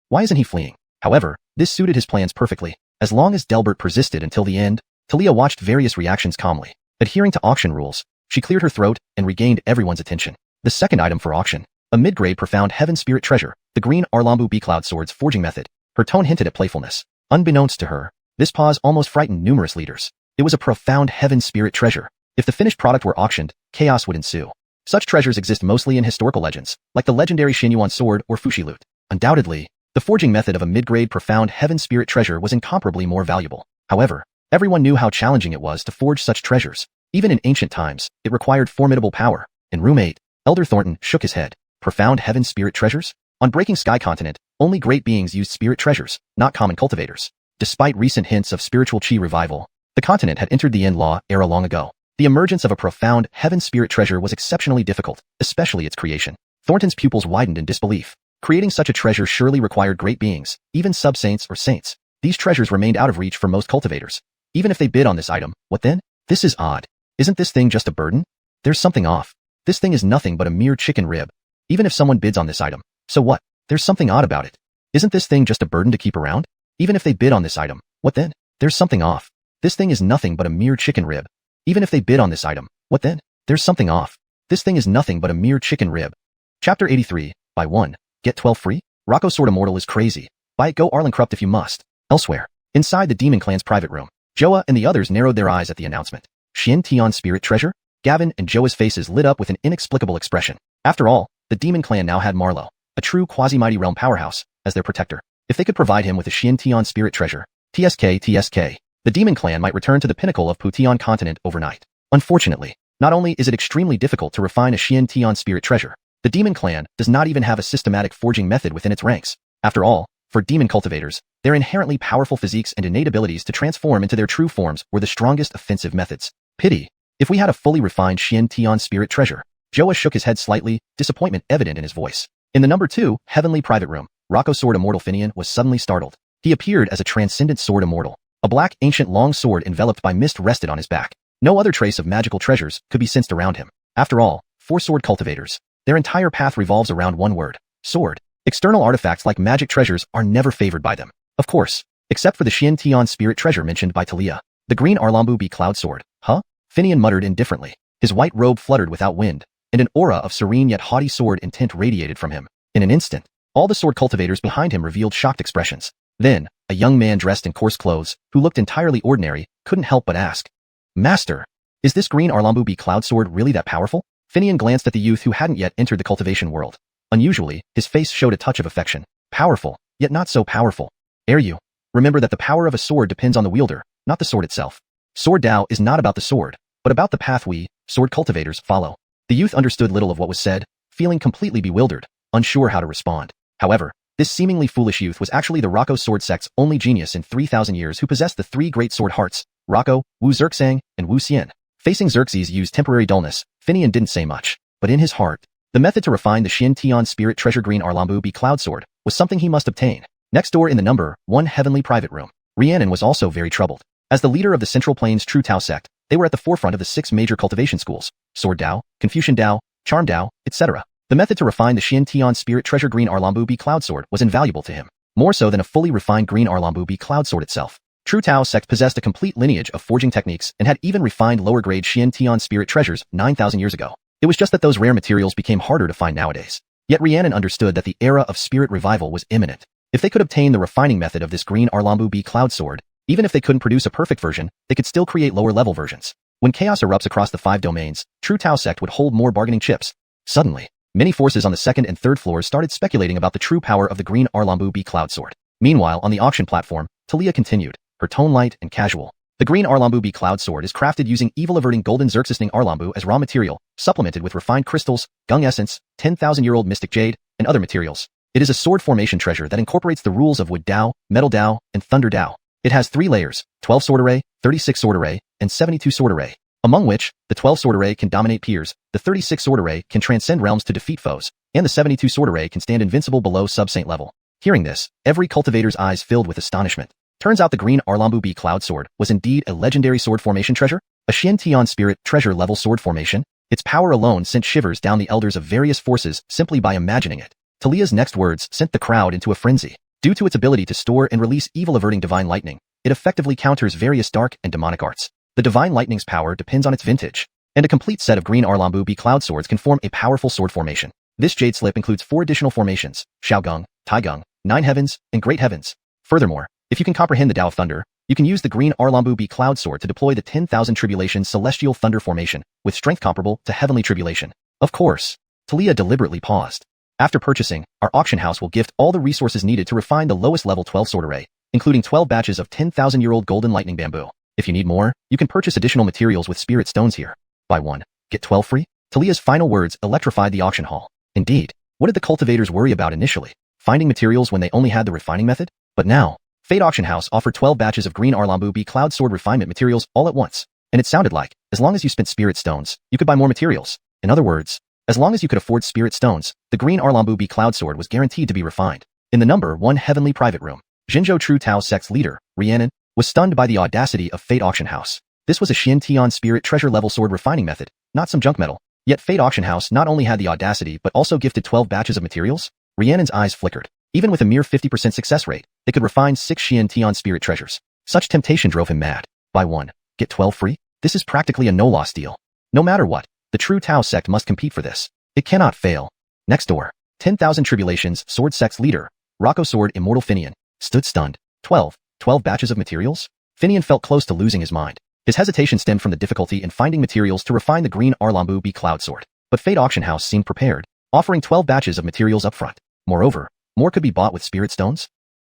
S1: Why isn't he fleeing? However, this suited his plans perfectly. As long as Delbert persisted until the end, Talia watched various reactions calmly. Adhering to auction rules, she cleared her throat and regained everyone's attention. The second item for auction, a mid-grade profound heaven spirit treasure, the green Arlambu B-Cloud Sword's forging method. Her tone hinted at playfulness. Unbeknownst to her, this pause almost frightened numerous leaders. It was a profound heaven spirit treasure. If the finished product were auctioned, chaos would ensue. Such treasures exist mostly in historical legends, like the legendary xuanhuan sword or fushi lute. Undoubtedly, the forging method of a mid-grade profound heaven spirit treasure was incomparably more valuable. However, everyone knew how challenging it was to forge such treasures. Even in ancient times, it required formidable power. In room 8, Elder Thornton shook his head. Profound heaven spirit treasures? On Breaking Sky Continent, only great beings used spirit treasures, not common cultivators. Despite recent hints of spiritual chi revival, the continent had entered the End Law era long ago. The emergence of a profound heaven spirit treasure was exceptionally difficult, especially its creation. Thornton's pupils widened in disbelief. Creating such a treasure surely required great beings, even sub-saints or saints. These treasures remained out of reach for most cultivators. Even if they bid on this item, what then? This is odd. Isn't this thing just a burden? There's something off. This thing is nothing but a mere chicken rib. Even if someone bids on this item, so what? There's something odd about it. Isn't this thing just a burden to keep around? Even if they bid on this item, what then? There's something off. This thing is nothing but a mere chicken rib. Even if they bid on this item, what then? There's something off. This thing is nothing but a mere chicken rib. Chapter 83, Buy 1, Get 12 free? Rocco Sword Immortal is crazy. Buy it, go Arlen Corrupt if you must. Elsewhere, inside the Demon Clan's private room, Joa and the others narrowed their eyes at the announcement. Xianxia Spirit Treasure? Gavin and Joa's faces lit up with an inexplicable expression. After all, the Demon Clan now had Marlowe, a true quasi-mighty realm powerhouse, as their protector. If they could provide him with a Xianxia Spirit Treasure, TSK, the Demon Clan might return to the pinnacle of Pution continent overnight. Unfortunately, not only is it extremely difficult to refine a Xianxia Spirit Treasure, the Demon Clan does not even have a systematic forging method within its ranks. After all, for demon cultivators, their inherently powerful physiques and innate abilities to transform into their true forms were the strongest offensive methods. Pity. If we had a fully refined Xianxia Spirit Treasure. Joa shook his head slightly, disappointment evident in his voice. In the number 2, Heavenly Private Room, Rocco Sword Immortal Finian was suddenly startled. He appeared as a transcendent sword immortal. A black, ancient long sword enveloped by mist rested on his back. No other trace of magical treasures could be sensed around him. After all, for sword cultivators, their entire path revolves around one word: sword. External artifacts like magic treasures are never favored by them. Of course, except for the Xianxia Spirit Treasure mentioned by Talia. The green Arlambu B Cloud Sword. Huh? Finian muttered indifferently. His white robe fluttered without wind, and an aura of serene yet haughty sword intent radiated from him. In an instant, all the sword cultivators behind him revealed shocked expressions. Then, a young man dressed in coarse clothes, who looked entirely ordinary, couldn't help but ask, "Master, is this green Arlambu B Cloud Sword really that powerful?" Finian glanced at the youth who hadn't yet entered the cultivation world. Unusually, his face showed a touch of affection. Powerful, yet not so powerful. You remember that the power of a sword depends on the wielder, not the sword itself. Sword Dao is not about the sword, but about the path we, sword cultivators, follow. The youth understood little of what was said, feeling completely bewildered, unsure how to respond. However, this seemingly foolish youth was actually the Rocco sword sect's only genius in 3,000 years who possessed the 3 great sword hearts: Rocco, Wu Zerxang, and Wu Xian. Facing Xerxes' used temporary dullness, Finian didn't say much, but in his heart, the method to refine the Xianxia Spirit Treasure green Arlambu B Cloud Sword was something he must obtain. Next door in the number 1 Heavenly Private Room, Rhiannon was also very troubled. As the leader of the Central Plains True Tao sect, they were at the forefront of the 6 major cultivation schools: Sword Dao, Confucian Dao, Charm Dao, etc. The method to refine the Xianxia Spirit Treasure green Arlambu B Cloud Sword was invaluable to him, more so than a fully refined green Arlambu B Cloud Sword itself. True Tao sect possessed a complete lineage of forging techniques and had even refined lower-grade Xianxia Spirit Treasures 9,000 years ago. It was just that those rare materials became harder to find nowadays. Yet Rhiannon understood that the era of spirit revival was imminent. If they could obtain the refining method of this green Arlambu B Cloud Sword, even if they couldn't produce a perfect version, they could still create lower-level versions. When chaos erupts across the 5 domains, True Tao sect would hold more bargaining chips. Suddenly, many forces on the 2nd and 3rd floors started speculating about the true power of the green Arlambu B Cloud Sword. Meanwhile, on the auction platform, Talia continued, her tone light and casual. The green Arlambu B Cloud Sword is crafted using evil-averting golden Xerxesning Arlambu as raw material, supplemented with refined crystals, gung essence, 10,000-year-old mystic jade, and other materials. It is a sword formation treasure that incorporates the rules of Wood Dao, Metal Dao, and Thunder Dao. It has 3 layers: 12 sword array, 36 sword array, and 72 sword array, among which, the 12 sword array can dominate peers, the 36 sword array can transcend realms to defeat foes, and the 72 sword array can stand invincible below sub-saint level. Hearing this, every cultivator's eyes filled with astonishment. Turns out the green Arlambu B Cloud Sword was indeed a legendary sword formation treasure, a Xianxia Spirit Treasure level sword formation. Its power alone sent shivers down the elders of various forces simply by imagining it. Talia's next words sent the crowd into a frenzy. Due to its ability to store and release evil-averting divine lightning, it effectively counters various dark and demonic arts. The divine lightning's power depends on its vintage, and a complete set of green Arlambu B Cloud Swords can form a powerful sword formation. This jade slip includes 4 additional formations: Shaogung, Taigung, 9 Heavens, and Great Heavens. Furthermore, if you can comprehend the Tao of Thunder, you can use the green Arlambu B Cloud Sword to deploy the 10,000 Tribulation Celestial Thunder Formation, with strength comparable to Heavenly Tribulation. Of course. Talia deliberately paused. After purchasing, our auction house will gift all the resources needed to refine the lowest level 12 sword array, including 12 batches of 10,000-year-old golden lightning bamboo. If you need more, you can purchase additional materials with spirit stones here. Buy 1, get 12 free? Talia's final words electrified the auction hall. Indeed, what did the cultivators worry about initially? Finding materials when they only had the refining method? But now, Fate Auction House offered 12 batches of green Arlambu B Cloud Sword refinement materials all at once. And it sounded like, as long as you spent spirit stones, you could buy more materials. In other words, as long as you could afford spirit stones, the green Arlambu B Cloud Sword was guaranteed to be refined. In the number 1 Heavenly Private Room, Jinzhou True Tao sect's leader, Rhiannon, was stunned by the audacity of Fate Auction House. This was a Xianxia Spirit Treasure level sword refining method, not some junk metal. Yet Fate Auction House not only had the audacity but also gifted 12 batches of materials. Rhiannon's eyes flickered. Even with a mere 50% success rate, they could refine 6 Xianxia Spirit Treasures. Such temptation drove him mad. Buy 1, get 12 free? This is practically a no-loss deal. No matter what, the True Tao sect must compete for this. It cannot fail. Next door, 10,000 Tribulations Sword sect's leader, Rocco sword immortal Finian stood stunned. 12 batches of materials? Finian felt close to losing his mind. His hesitation stemmed from the difficulty in finding materials to refine the green Arlambu B cloud sword. But Fate Auction House seemed prepared, offering 12 batches of materials up front. Moreover, more could be bought with spirit stones?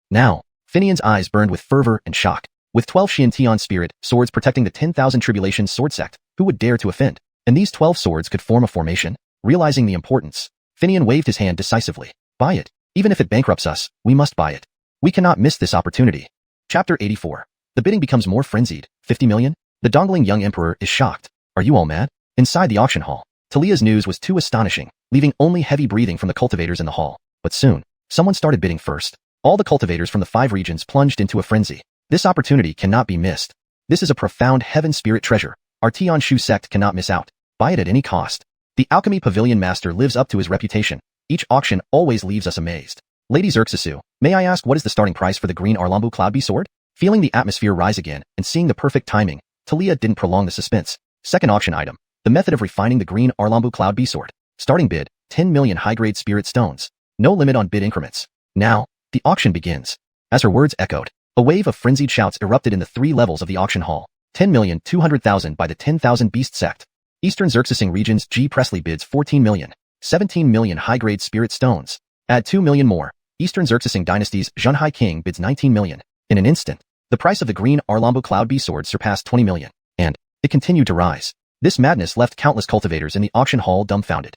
S1: Now, Finian's eyes burned with fervor and shock. With 12 Xianxian spirit swords protecting the 10,000 Tribulations sword sect, who would dare to offend? And these 12 swords could form a formation? Realizing the importance, Finian waved his hand decisively. Buy it. Even if it bankrupts us, we must buy it. We cannot miss this opportunity. Chapter 84. The bidding becomes more frenzied. 50 million? The dongling young emperor is shocked. Are you all mad? Inside the auction hall, Talia's news was too astonishing, leaving only heavy breathing from the cultivators in the hall. But soon, someone started bidding first. All the cultivators from the 5 regions plunged into a frenzy. This opportunity cannot be missed. This is a profound heaven spirit treasure. Our Tianshu sect cannot miss out. Buy it at any cost. The Alchemy Pavilion Master lives up to his reputation. Each auction always leaves us amazed. Lady Xerxesu, may I ask what is the starting price for the green Arlambu Cloud B sword? Feeling the atmosphere rise again and seeing the perfect timing, Talia didn't prolong the suspense. Second auction item. The method of refining the green Arlambu Cloud B sword. Starting bid, 10 million high-grade spirit stones. No limit on bid increments. Now, the auction begins. As her words echoed, a wave of frenzied shouts erupted in the 3 levels of the auction hall. 10,200,000 by the 10,000 Beast Sect. Eastern Xerxesing regions G. Presley bids 14 million. 17 million high-grade spirit stones. Add 2 million more. Eastern Xerxesing dynasty's Zhenhai King bids 19 million. In an instant, the price of the green Arlambu Cloud B sword surpassed 20 million. And it continued to rise. This madness left countless cultivators in the auction hall dumbfounded.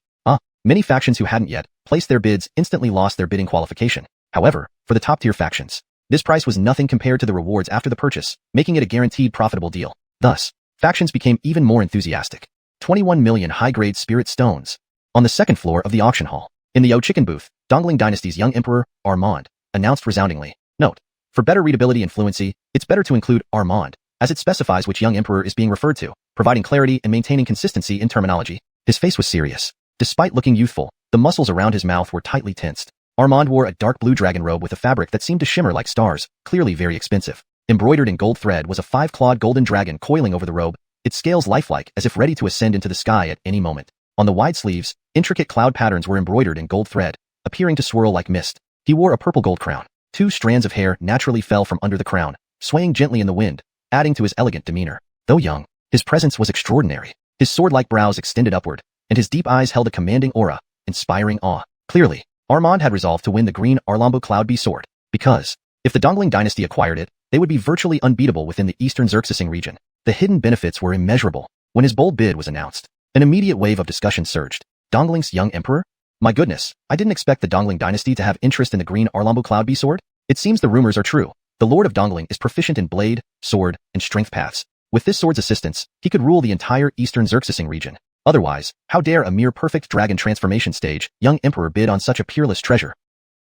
S1: Many factions who hadn't yet placed their bids instantly lost their bidding qualification. However, for the top-tier factions, this price was nothing compared to the rewards after the purchase, making it a guaranteed profitable deal. Thus, factions became even more enthusiastic. 21 million high-grade spirit stones. On the second floor of the auction hall, in the O-Chicken booth, Dongling Dynasty's young emperor, Armand, announced resoundingly. Note: for better readability and fluency, it's better to include Armand, as it specifies which young emperor is being referred to, providing clarity and maintaining consistency in terminology. His face was serious. Despite looking youthful, the muscles around his mouth were tightly tensed. Armand wore a dark blue dragon robe with a fabric that seemed to shimmer like stars, clearly very expensive. Embroidered in gold thread was a 5-clawed golden dragon coiling over the robe, its scales lifelike as if ready to ascend into the sky at any moment. On the wide sleeves, intricate cloud patterns were embroidered in gold thread, appearing to swirl like mist. He wore a purple gold crown. 2 strands of hair naturally fell from under the crown, swaying gently in the wind, adding to his elegant demeanor. Though young, his presence was extraordinary. His sword-like brows extended upward, and his deep eyes held a commanding aura, inspiring awe. Clearly, Armand had resolved to win the green Arlambu Cloud B sword, because, if the Dongling dynasty acquired it, they would be virtually unbeatable within the Eastern Xerxesing region. The hidden benefits were immeasurable. When his bold bid was announced, an immediate wave of discussion surged. Dongling's young emperor? My goodness, I didn't expect the Dongling dynasty to have interest in the green Arlambu Cloud B sword. It seems the rumors are true. The Lord of Dongling is proficient in blade, sword, and strength paths. With this sword's assistance, he could rule the entire Eastern Xerxesing region. Otherwise, how dare a mere perfect dragon transformation stage young emperor bid on such a peerless treasure?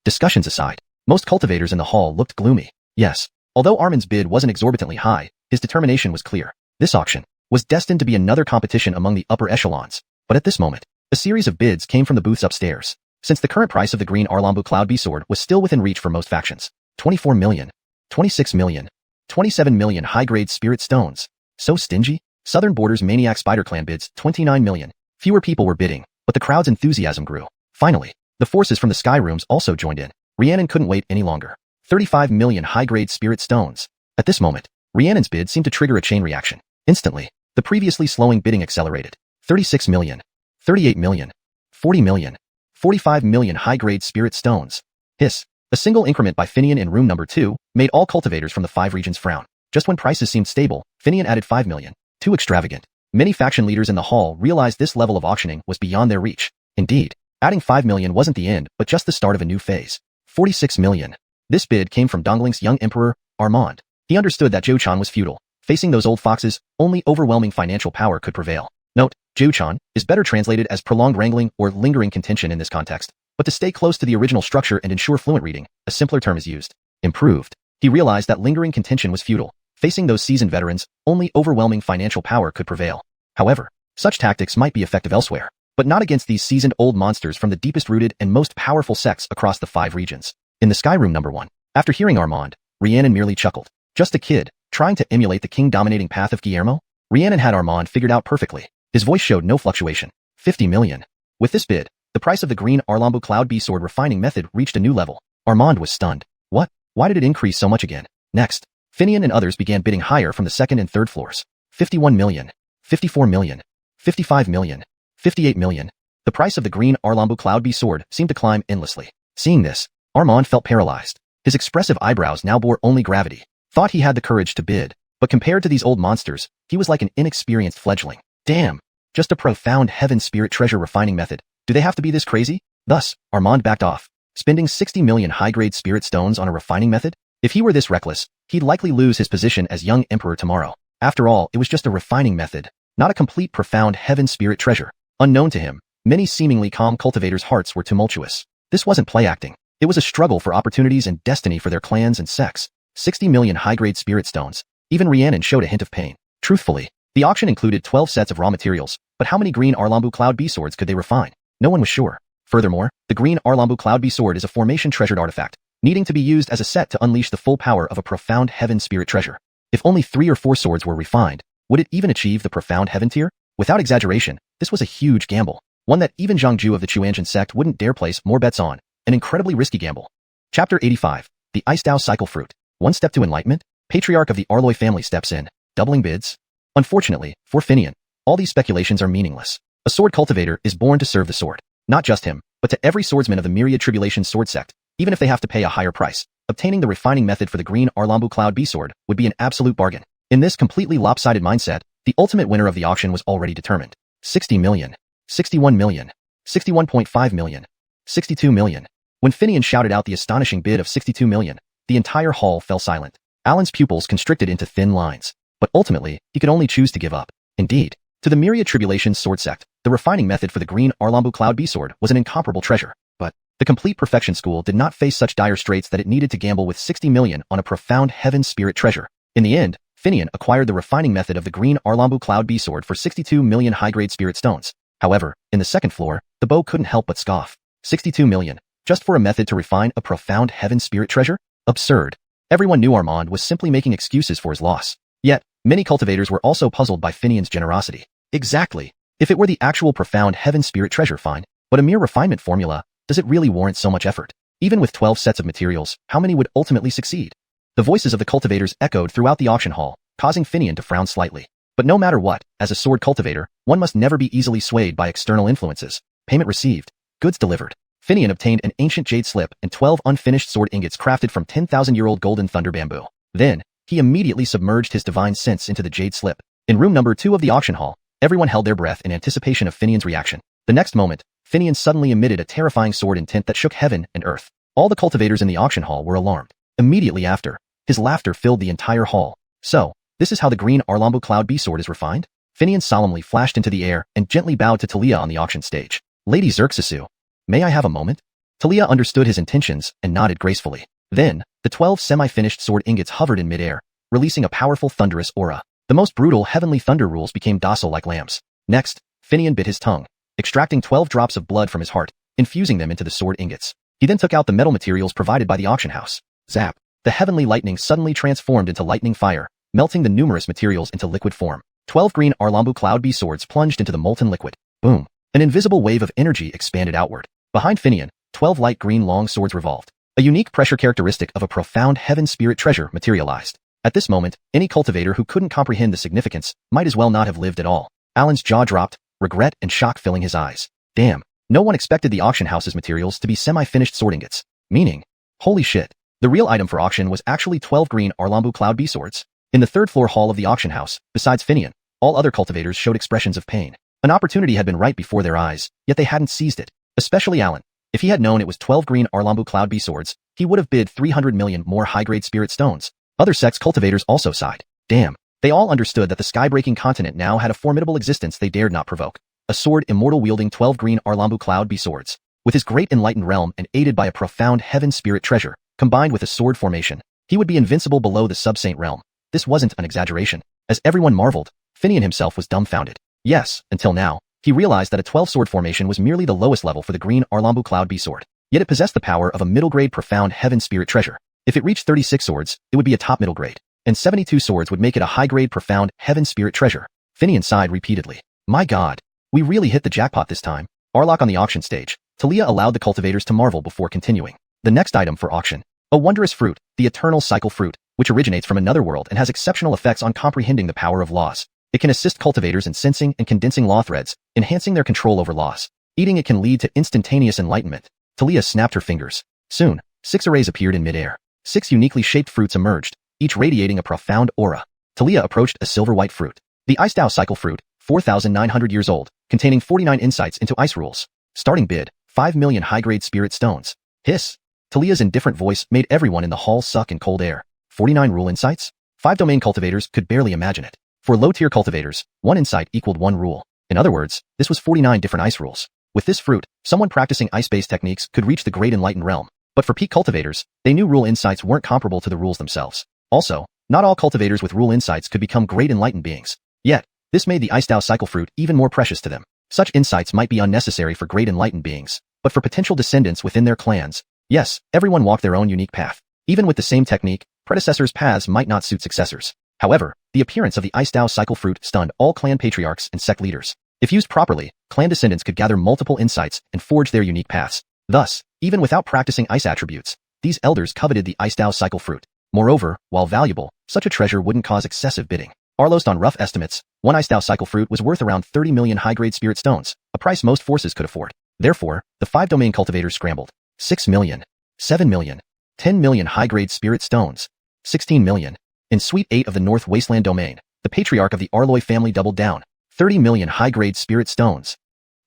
S1: Discussions aside, most cultivators in the hall looked gloomy. Yes, although Armand's bid wasn't exorbitantly high, his determination was clear. This auction was destined to be another competition among the upper echelons. But at this moment, a series of bids came from the booths upstairs. Since the current price of the green Arlambu Cloud B sword was still within reach for most factions, 24 million, 26 million, 27 million high-grade spirit stones. So stingy? Southern Border's Maniac Spider Clan bids 29 million. Fewer people were bidding, but the crowd's enthusiasm grew. Finally, the forces from the Sky Rooms also joined in. Rhiannon couldn't wait any longer. 35 million high-grade spirit stones. At this moment, Rhiannon's bid seemed to trigger a chain reaction. Instantly, the previously slowing bidding accelerated. 36 million, 38 million, 40 million, 45 million high-grade spirit stones. Hiss. A single increment by Finian in room number 2 made all cultivators from the 5 regions frown. Just when prices seemed stable, Finian added 5 million. Too extravagant. Many faction leaders in the hall realized this level of auctioning was beyond their reach. Indeed, adding 5 million wasn't the end, but just the start of a new phase. 46 million. This bid came from Dongling's young emperor, Armand. He understood that Zhou Chan was futile. Facing those old foxes, only overwhelming financial power could prevail. Note: Zhou Chan is better translated as prolonged wrangling or lingering contention in this context, but to stay close to the original structure and ensure fluent reading, a simpler term is used. Improved. He realized that lingering contention was futile. Facing those seasoned veterans, only overwhelming financial power could prevail. However, such tactics might be effective elsewhere, but not against these seasoned old monsters from the deepest-rooted and most powerful sects across the 5 regions. In the Sky Room number 1, after hearing Armand, Rhiannon merely chuckled. Just a kid, trying to emulate the king-dominating path of Guillermo? Rhiannon had Armand figured out perfectly. His voice showed no fluctuation. 50 million. With this bid, the price of the green Arlambu Cloud B sword refining method reached a new level. Armand was stunned. What? Why did it increase so much again? Next, Finian and others began bidding higher from the second and third floors. 51 million, 54 million, 55 million, 58 million. The price of the green Arlambu Cloud Bee sword seemed to climb endlessly. Seeing this, Armand felt paralyzed. His expressive eyebrows now bore only gravity. Thought he had the courage to bid, but compared to these old monsters, he was like an inexperienced fledgling. Damn! Just a profound heaven spirit treasure refining method. Do they have to be this crazy? Thus, Armand backed off. Spending 60 million high-grade spirit stones on a refining method? If he were this reckless, he'd likely lose his position as young emperor tomorrow. After all, it was just a refining method, not a complete profound heaven spirit treasure. Unknown to him, many seemingly calm cultivators' hearts were tumultuous. This wasn't play acting. It was a struggle for opportunities and destiny for their clans and sects. 60 million high-grade spirit stones. Even Rhiannon showed a hint of pain. Truthfully, the auction included 12 sets of raw materials, but how many green Arlambu Cloud Bee swords could they refine? No one was sure. Furthermore, the green Arlambu Cloud Bee sword is a formation treasured artifact, needing to be used as a set to unleash the full power of a profound heaven spirit treasure. If only 3 or 4 swords were refined, would it even achieve the profound heaven tier? Without exaggeration, this was a huge gamble, one that even Zhangju of the Xuanhuan sect wouldn't dare place more bets on, an incredibly risky gamble. Chapter 85. The Ice Dao Cycle Fruit. One step to enlightenment? Patriarch of the Arloy family steps in, doubling bids. Unfortunately, for Finian, all these speculations are meaningless. A sword cultivator is born to serve the sword. Not just him, but to every swordsman of the myriad tribulation sword sect, even if they have to pay a higher price. Obtaining the refining method for the green Arlambu Cloud Bee sword would be an absolute bargain. In this completely lopsided mindset, the ultimate winner of the auction was already determined. 60 million, 61 million, 61.5 million, 62 million. When Finian shouted out the astonishing bid of 62 million, the entire hall fell silent. Alan's pupils constricted into thin lines. But ultimately, he could only choose to give up. Indeed, to the myriad tribulation sword sect, the refining method for the green Arlambu Cloud Bee sword was an incomparable treasure. But the complete perfection school did not face such dire straits that it needed to gamble with 60 million on a profound heaven spirit treasure. In the end, Finian acquired the refining method of the green Arlambu Cloud Bee sword for 62 million high-grade spirit stones. However, in the second floor, the beau couldn't help but scoff. 62 million, just for a method to refine a profound heaven spirit treasure? Absurd. Everyone knew Armand was simply making excuses for his loss. Yet, many cultivators were also puzzled by Finian's generosity. Exactly. If it were the actual profound heaven spirit treasure, fine. But a mere refinement formula, does it really warrant so much effort? Even with 12 sets of materials, how many would ultimately succeed? The voices of the cultivators echoed throughout the auction hall, causing Finian to frown slightly. But no matter what, as a sword cultivator, one must never be easily swayed by external influences. Payment received. Goods delivered. Finian obtained an ancient jade slip and 12 unfinished sword ingots crafted from 10,000-year-old golden thunder bamboo. Then, he immediately submerged his divine sense into the jade slip. In room number 2 of the auction hall, everyone held their breath in anticipation of Finian's reaction. The next moment, Finian suddenly emitted a terrifying sword intent that shook heaven and earth. All the cultivators in the auction hall were alarmed. Immediately after, his laughter filled the entire hall. So, this is how the green Arlambu Cloud Bee sword is refined? Finian solemnly flashed into the air and gently bowed to Talia on the auction stage. Lady Xerxesu, may I have a moment? Talia understood his intentions and nodded gracefully. Then, the 12 semi-finished sword ingots hovered in midair, releasing a powerful thunderous aura. The most brutal heavenly thunder rules became docile like lambs. Next, Finian bit his tongue, extracting 12 drops of blood from his heart, infusing them into the sword ingots. He then took out the metal materials provided by the auction house. Zap! The heavenly lightning suddenly transformed into lightning fire, melting the numerous materials into liquid form. 12 green Arlambu Cloud Bee swords plunged into the molten liquid. Boom! An invisible wave of energy expanded outward. Behind Finian, 12 light green long swords revolved. A unique pressure characteristic of a profound heaven spirit treasure materialized. At this moment, any cultivator who couldn't comprehend the significance might as well not have lived at all. Alan's jaw dropped, regret and shock filling his eyes. Damn, no one expected the auction house's materials to be semi-finished sword ingots. Meaning, holy shit, the real item for auction was actually 12 green Arlambu Cloud Bee swords. In the third floor hall of the auction house, besides Finian, all other cultivators showed expressions of pain. An opportunity had been right before their eyes, yet they hadn't seized it. Especially Alan. If he had known it was 12 green Arlambu Cloud Bee swords, he would have bid 300 million more high-grade spirit stones. Other sects cultivators also sighed. Damn. They all understood that the sky-breaking continent now had a formidable existence they dared not provoke. A sword immortal wielding 12 green Arlambu Cloud Bee swords. With his great enlightened realm and aided by a profound heaven spirit treasure, combined with a sword formation, he would be invincible below the sub-saint realm. This wasn't an exaggeration. As everyone marveled, Finian himself was dumbfounded. Yes, until now, he realized that a 12-sword formation was merely the lowest level for the green Arlambu Cloud Bee sword. Yet it possessed the power of a middle-grade profound heaven spirit treasure. If it reached 36 swords, it would be a top middle grade, and 72 swords would make it a high-grade profound heaven spirit treasure. Finian sighed repeatedly. My god, we really hit the jackpot this time. Arlok on the auction stage. Talia allowed the cultivators to marvel before continuing. The next item for auction. A wondrous fruit, the eternal cycle fruit, which originates from another world and has exceptional effects on comprehending the power of laws. It can assist cultivators in sensing and condensing law threads, enhancing their control over laws. Eating it can lead to instantaneous enlightenment. Talia snapped her fingers. Soon, 6 arrays appeared in midair. 6 uniquely shaped fruits emerged, each radiating a profound aura. Talia approached a silver-white fruit. The Ice Tao cycle fruit, 4,900 years old, containing 49 insights into ice rules. Starting bid, 5 million high-grade spirit stones. Hiss. Talia's indifferent voice made everyone in the hall suck in cold air. 49 rule insights? 5 domain cultivators could barely imagine it. For low-tier cultivators, 1 insight equaled 1 rule. In other words, this was 49 different ice rules. With this fruit, someone practicing ice-based techniques could reach the great enlightened realm. But for peak cultivators, they knew rule insights weren't comparable to the rules themselves. Also, not all cultivators with rule insights could become great enlightened beings. Yet, this made the Ice Tao cycle fruit even more precious to them. Such insights might be unnecessary for great enlightened beings, but for potential descendants within their clans, yes, everyone walked their own unique path. Even with the same technique, predecessors' paths might not suit successors. However, the appearance of the Ice Tao cycle fruit stunned all clan patriarchs and sect leaders. If used properly, clan descendants could gather multiple insights and forge their unique paths. Thus, even without practicing ice attributes, these elders coveted the Ice Tao cycle fruit. Moreover, while valuable, such a treasure wouldn't cause excessive bidding. Arlost on rough estimates, 1 Ice Tao cycle fruit was worth around 30 million high-grade spirit stones, a price most forces could afford. Therefore, the 5 domain cultivators scrambled. 6 million, 7 million, 10 million high-grade spirit stones, 16 million. In Suite 8 of the North Wasteland domain, the patriarch of the Arloy family doubled down. 30 million high-grade spirit stones.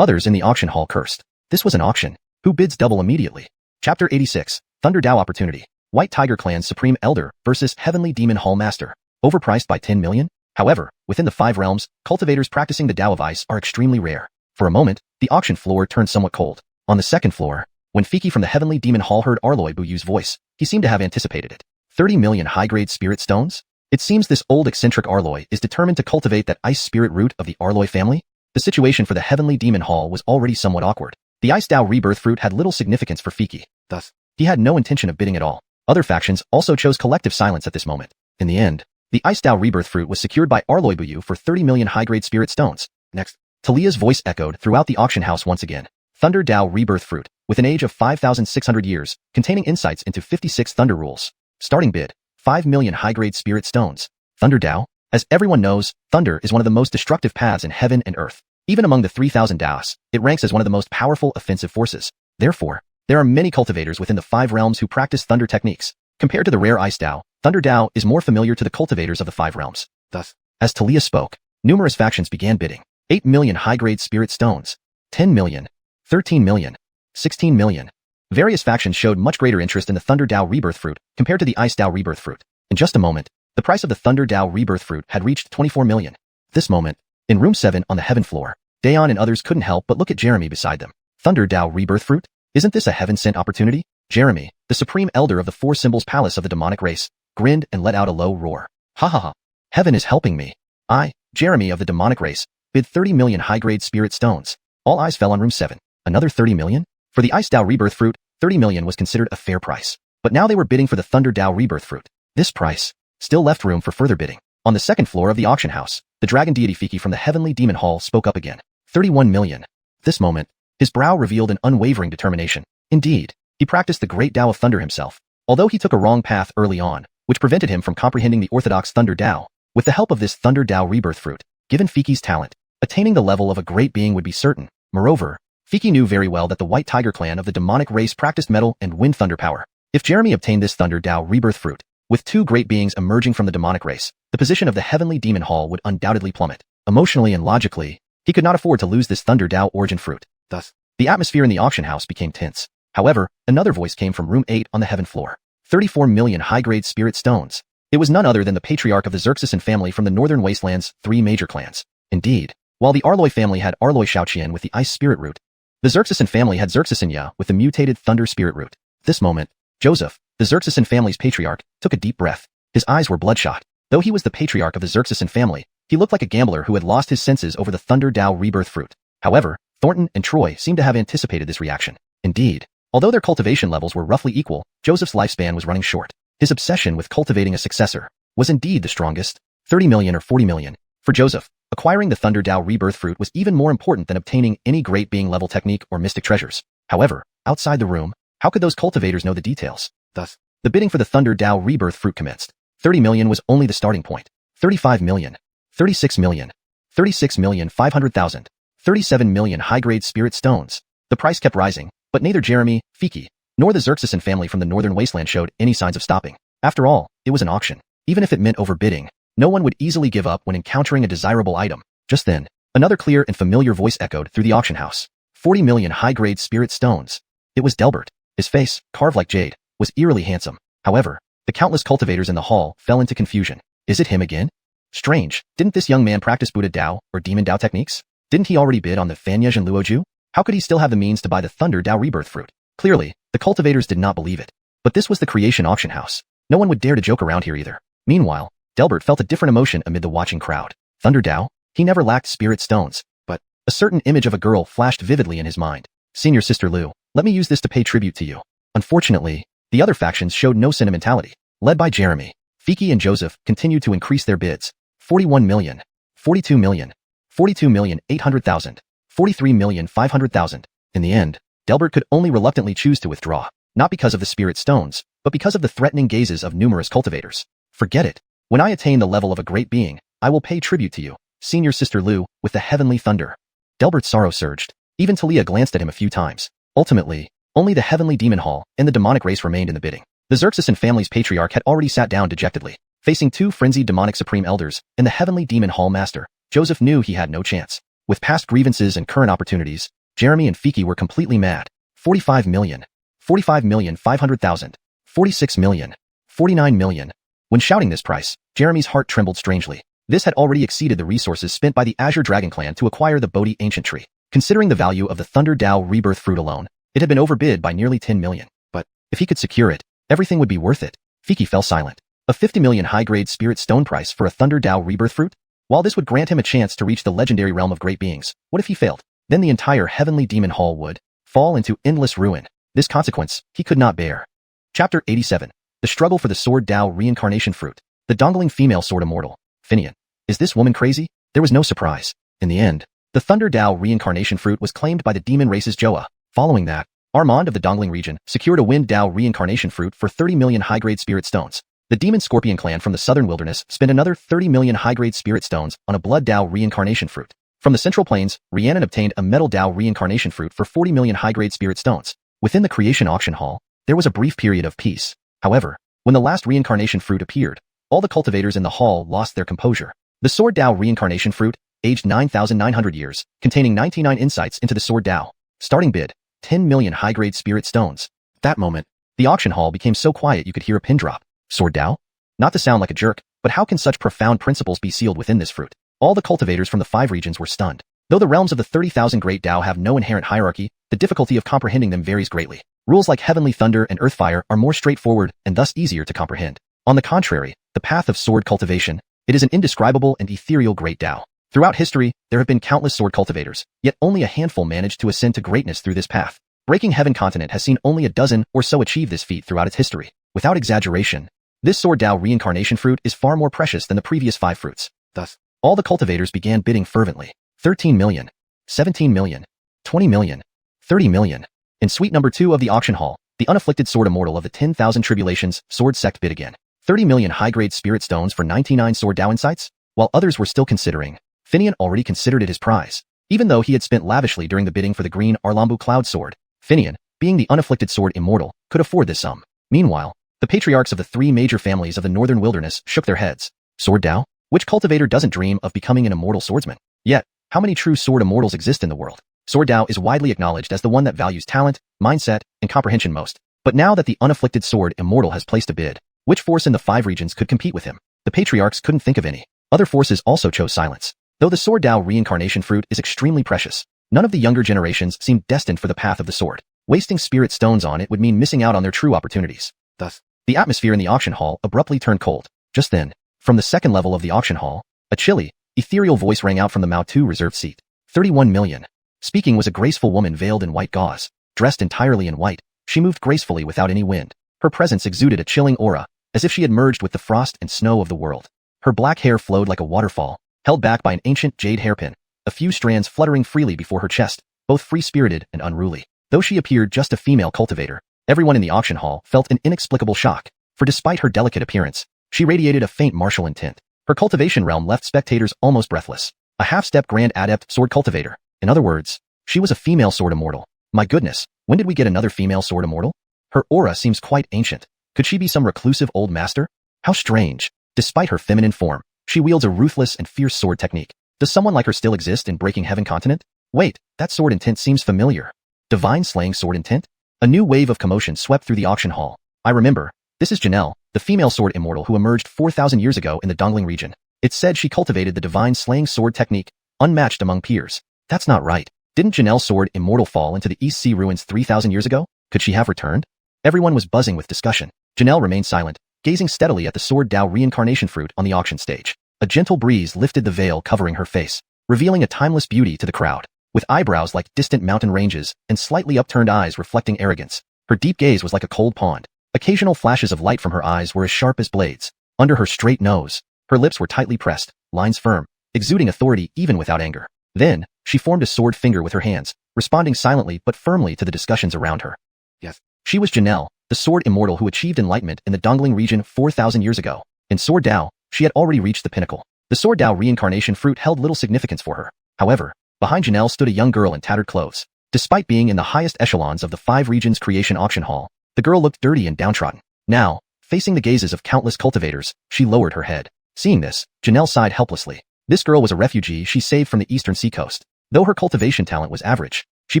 S1: Others in the auction hall cursed. This was an auction. Who bids double immediately? Chapter 86, Thunder Dao Opportunity. White Tiger Clan's Supreme Elder versus Heavenly Demon Hall Master. Overpriced by 10 million? However, within the 5 realms, cultivators practicing the Dao of Ice are extremely rare. For a moment, the auction floor turned somewhat cold. On the second floor, when Fiki from the Heavenly Demon Hall heard Arloy Buyu's voice, he seemed to have anticipated it. 30 million high-grade spirit stones? It seems this old eccentric Arloy is determined to cultivate that ice spirit root of the Arloy family. The situation for the Heavenly Demon Hall was already somewhat awkward. The Ice Tao rebirth fruit had little significance for Fiki. Thus, he had no intention of bidding at all. Other factions also chose collective silence at this moment. In the end, the Ice Tao rebirth fruit was secured by Arloy Buyu for 30 million high-grade spirit stones. Next, Talia's voice echoed throughout the auction house once again. Thunder Dao rebirth fruit, with an age of 5,600 years, containing insights into 56 thunder rules. Starting bid, 5 million high-grade spirit stones. Thunder Dao? As everyone knows, thunder is one of the most destructive paths in heaven and earth. Even among the 3,000 Daos, it ranks as one of the most powerful offensive forces. Therefore, there are many cultivators within the 5 realms who practice thunder techniques. Compared to the rare Ice Dao, Thunder Dao is more familiar to the cultivators of the 5 realms. Thus, as Talia spoke, numerous factions began bidding. 8 million high-grade spirit stones, 10 million, 13 million, 16 million. Various factions showed much greater interest in the Thunder Dao rebirth fruit compared to the Ice Dao rebirth fruit. In just a moment, the price of the Thunder Dao rebirth fruit had reached 24 million. This moment, in room 7 on the heaven floor, Dayon and others couldn't help but look at Jeremy beside them. Thunder Dao rebirth fruit? Isn't this a heaven-sent opportunity? Jeremy, the supreme elder of the 4 symbols palace of the demonic race, grinned and let out a low roar. Ha ha ha. Heaven is helping me. I, Jeremy of the demonic race, bid 30 million high-grade spirit stones. All eyes fell on room 7. Another 30 million? For the Ice Dao rebirth fruit, 30 million was considered a fair price. But now they were bidding for the Thunder Dao rebirth fruit. This price still left room for further bidding. On the second floor of the auction house, the dragon deity Fiki from the Heavenly Demon Hall spoke up again. 31 million. This moment, his brow revealed an unwavering determination. Indeed, he practiced the great Dao of Thunder himself. Although he took a wrong path early on, which prevented him from comprehending the orthodox Thunder Dao, with the help of this Thunder Dao rebirth fruit, given Fiki's talent, attaining the level of a great being would be certain. Moreover, Fiki knew very well that the White Tiger clan of the demonic race practiced metal and wind thunder power. If Jeremy obtained this Thunder Dao rebirth fruit, with 2 great beings emerging from the demonic race, the position of the Heavenly Demon Hall would undoubtedly plummet. Emotionally and logically, he could not afford to lose this Thunder Dao origin fruit. Thus, the atmosphere in the auction house became tense. However, another voice came from room 8 on the heaven floor. 34 million high-grade spirit stones. It was none other than the patriarch of the Xerxesan family from the northern wastelands' 3 major clans. Indeed, while the Arloy family had Arloy Xiaoqian with the ice spirit root, the Xerxesan family had Xerxesan with the mutated thunder spirit root. This moment, Joseph, the Xerxesan family's patriarch, took a deep breath. His eyes were bloodshot. Though he was the patriarch of the Xerxesan family, he looked like a gambler who had lost his senses over the Thunder Dao rebirth fruit. However, Thornton and Troy seemed to have anticipated this reaction. Indeed, although their cultivation levels were roughly equal, Joseph's lifespan was running short. His obsession with cultivating a successor was indeed the strongest. 30 million or 40 million. For Joseph, acquiring the Thunder Dao rebirth fruit was even more important than obtaining any great being level technique or mystic treasures. However, outside the room, How could those cultivators know the details? Thus, the bidding for the Thunder Dao Rebirth fruit commenced. 30 million was only the starting point. 35 million. 36 million. 36,500,000. 37 million high-grade spirit stones. The price kept rising, but neither Jeremy, Fiki, nor the Xerxesan family from the northern wasteland showed any signs of stopping. After all, it was an auction. Even if it meant overbidding, no one would easily give up when encountering a desirable item. Just then, another clear and familiar voice echoed through the auction house. 40 million high-grade spirit stones. It was Delbert. His face, carved like jade, was eerily handsome. However, the countless cultivators in the hall fell into confusion. Is it him again? Strange, didn't this young man practice Buddha Dao or Demon Dao techniques? Didn't he already bid on the Fanyej and Luoju? How could he still have the means to buy the Thunder Dao Rebirth fruit? Clearly, the cultivators did not believe it. But this was the creation auction house. No one would dare to joke around here either. Meanwhile, Delbert felt a different emotion amid the watching crowd. Thunder Dao? He never lacked spirit stones. But a certain image of a girl flashed vividly in his mind. Senior Sister Lu, let me use this to pay tribute to you. Unfortunately, the other factions showed no sentimentality. Led by Jeremy, Fiki and Joseph continued to increase their bids. 41 million. 42 million. 42,800,000. 43,500,000. In the end, Delbert could only reluctantly choose to withdraw, not because of the spirit stones, but because of the threatening gazes of numerous cultivators. Forget it. When I attain the level of a great being, I will pay tribute to you, Senior Sister Lu, with the heavenly thunder. Delbert's sorrow surged. Even Talia glanced at him a few times. Ultimately, only the heavenly demon hall and the demonic race remained in the bidding. The Xerxesan family's patriarch had already sat down dejectedly. Facing two frenzied demonic supreme elders and the heavenly demon hall master, Joseph knew he had no chance. With past grievances and current opportunities, Jeremy and Fiki were completely mad. 45 million. 45,500,000. 46 million. 49 million. When shouting this price, Jeremy's heart trembled strangely. This had already exceeded the resources spent by the Azure Dragon clan to acquire the Bodhi ancient tree. Considering the value of the Thunder Dao Rebirth fruit alone, it had been overbid by nearly 10 million. But if he could secure it, everything would be worth it. Fiki fell silent. A 50 million high-grade spirit stone price for a Thunder Dao Rebirth fruit? While this would grant him a chance to reach the legendary realm of great beings, what if he failed? Then the entire heavenly demon hall would fall into endless ruin. This consequence he could not bear. Chapter 87. The struggle for the Sword Dao reincarnation fruit. The dongling female sword immortal. Finian. Is this woman crazy? There was no surprise. In the end, the Thunder Dao reincarnation fruit was claimed by the demon race's Joa. Following that, Armand of the Dongling region secured a Wind Dao reincarnation fruit for 30 million high-grade spirit stones. The Demon Scorpion clan from the southern wilderness spent another 30 million high-grade spirit stones on a Blood Dao reincarnation fruit. From the Central Plains, Rhiannon obtained a Metal Dao reincarnation fruit for 40 million high-grade spirit stones. Within the creation auction hall, there was a brief period of peace. However, when the last reincarnation fruit appeared, all the cultivators in the hall lost their composure. The Sword Dao reincarnation fruit, aged 9,900 years, containing 99 insights into the Sword Dao. Starting bid, 10 million high-grade spirit stones. At that moment, the auction hall became so quiet you could hear a pin drop. Sword Dao? Not to sound like a jerk, but how can such profound principles be sealed within this fruit? All the cultivators from the 5 regions were stunned. Though the realms of the 30,000 Great Dao have no inherent hierarchy, the difficulty of comprehending them varies greatly. Rules like heavenly thunder and earth fire are more straightforward and thus easier to comprehend. On the contrary, the path of sword cultivation, it is an indescribable and ethereal Great Dao. Throughout history, there have been countless sword cultivators, yet only a handful managed to ascend to greatness through this path. Breaking Heaven continent has seen only a dozen or so achieve this feat throughout its history. Without exaggeration, this Sword Dao reincarnation fruit is far more precious than the previous 5 fruits. Thus, all the cultivators began bidding fervently. 13 million, 17 million, 20 million, 30 million. In suite number 2 of the auction hall, the unafflicted sword immortal of the 10,000 tribulations sword sect bid again. 30 million high-grade spirit stones for 99 Sword Dao insights? While others were still considering, Finian already considered it his prize. Even though he had spent lavishly during the bidding for the green Arlambu Cloud Sword, Finian, being the unafflicted sword immortal, could afford this sum. Meanwhile, the patriarchs of the 3 major families of the northern wilderness shook their heads. Sword Dao? Which cultivator doesn't dream of becoming an immortal swordsman? Yet, how many true sword immortals exist in the world? Sword Dao is widely acknowledged as the one that values talent, mindset, and comprehension most. But now that the unafflicted sword immortal has placed a bid, which force in the 5 regions could compete with him? The patriarchs couldn't think of any. Other forces also chose silence. Though the Sword Dao reincarnation fruit is extremely precious, none of the younger generations seem destined for the path of the sword. Wasting spirit stones on it would mean missing out on their true opportunities. Thus, the atmosphere in the auction hall abruptly turned cold. Just then, from the second level of the auction hall, a chilly, ethereal voice rang out from the Mao 2 reserved seat. 31 million. Speaking was a graceful woman veiled in white gauze. Dressed entirely in white, she moved gracefully without any wind. Her presence exuded a chilling aura, as if she had merged with the frost and snow of the world. Her black hair flowed like a waterfall, held back by an ancient jade hairpin, a few strands fluttering freely before her chest, both free-spirited and unruly. Though she appeared just a female cultivator, Everyone in the auction hall felt an inexplicable shock, for despite her delicate appearance, she radiated a faint martial intent. Her cultivation realm left spectators almost breathless. A half-step Grand Adept sword cultivator. In other words, she was a female sword immortal. My goodness, when did we get another female sword immortal? Her aura seems quite ancient. Could she be some reclusive old master? How strange. Despite her feminine form, she wields a ruthless and fierce sword technique. Does someone like her still exist in Breaking Heaven continent? Wait, that sword intent seems familiar. Divine slaying sword intent? A new wave of commotion swept through the auction hall. I remember. This is Janelle, the female sword immortal who emerged 4,000 years ago in the Dongling region. It's said she cultivated the divine slaying sword technique, unmatched among peers. That's not right. Didn't Janelle's sword immortal fall into the East Sea ruins 3,000 years ago? Could she have returned? Everyone was buzzing with discussion. Janelle remained silent, gazing steadily at the sword Dao reincarnation fruit on the auction stage. A gentle breeze lifted the veil covering her face, revealing a timeless beauty to the crowd. With eyebrows like distant mountain ranges and slightly upturned eyes reflecting arrogance, her deep gaze was like a cold pond. Occasional flashes of light from her eyes were as sharp as blades. Under her straight nose, her lips were tightly pressed, lines firm, exuding authority even without anger. Then, she formed a sword finger with her hands, responding silently but firmly to the discussions around her. Yes. She was Janelle, the sword immortal who achieved enlightenment in the Dongling region 4,000 years ago. In Sword Dao, she had already reached the pinnacle. The Sword Dao reincarnation fruit held little significance for her. However, behind Janelle stood a young girl in tattered clothes. Despite being in the highest echelons of the 5 regions creation auction hall, the girl looked dirty and downtrodden. Now, facing the gazes of countless cultivators, she lowered her head. Seeing this, Janelle sighed helplessly. This girl was a refugee she saved from the eastern seacoast. Though her cultivation talent was average, she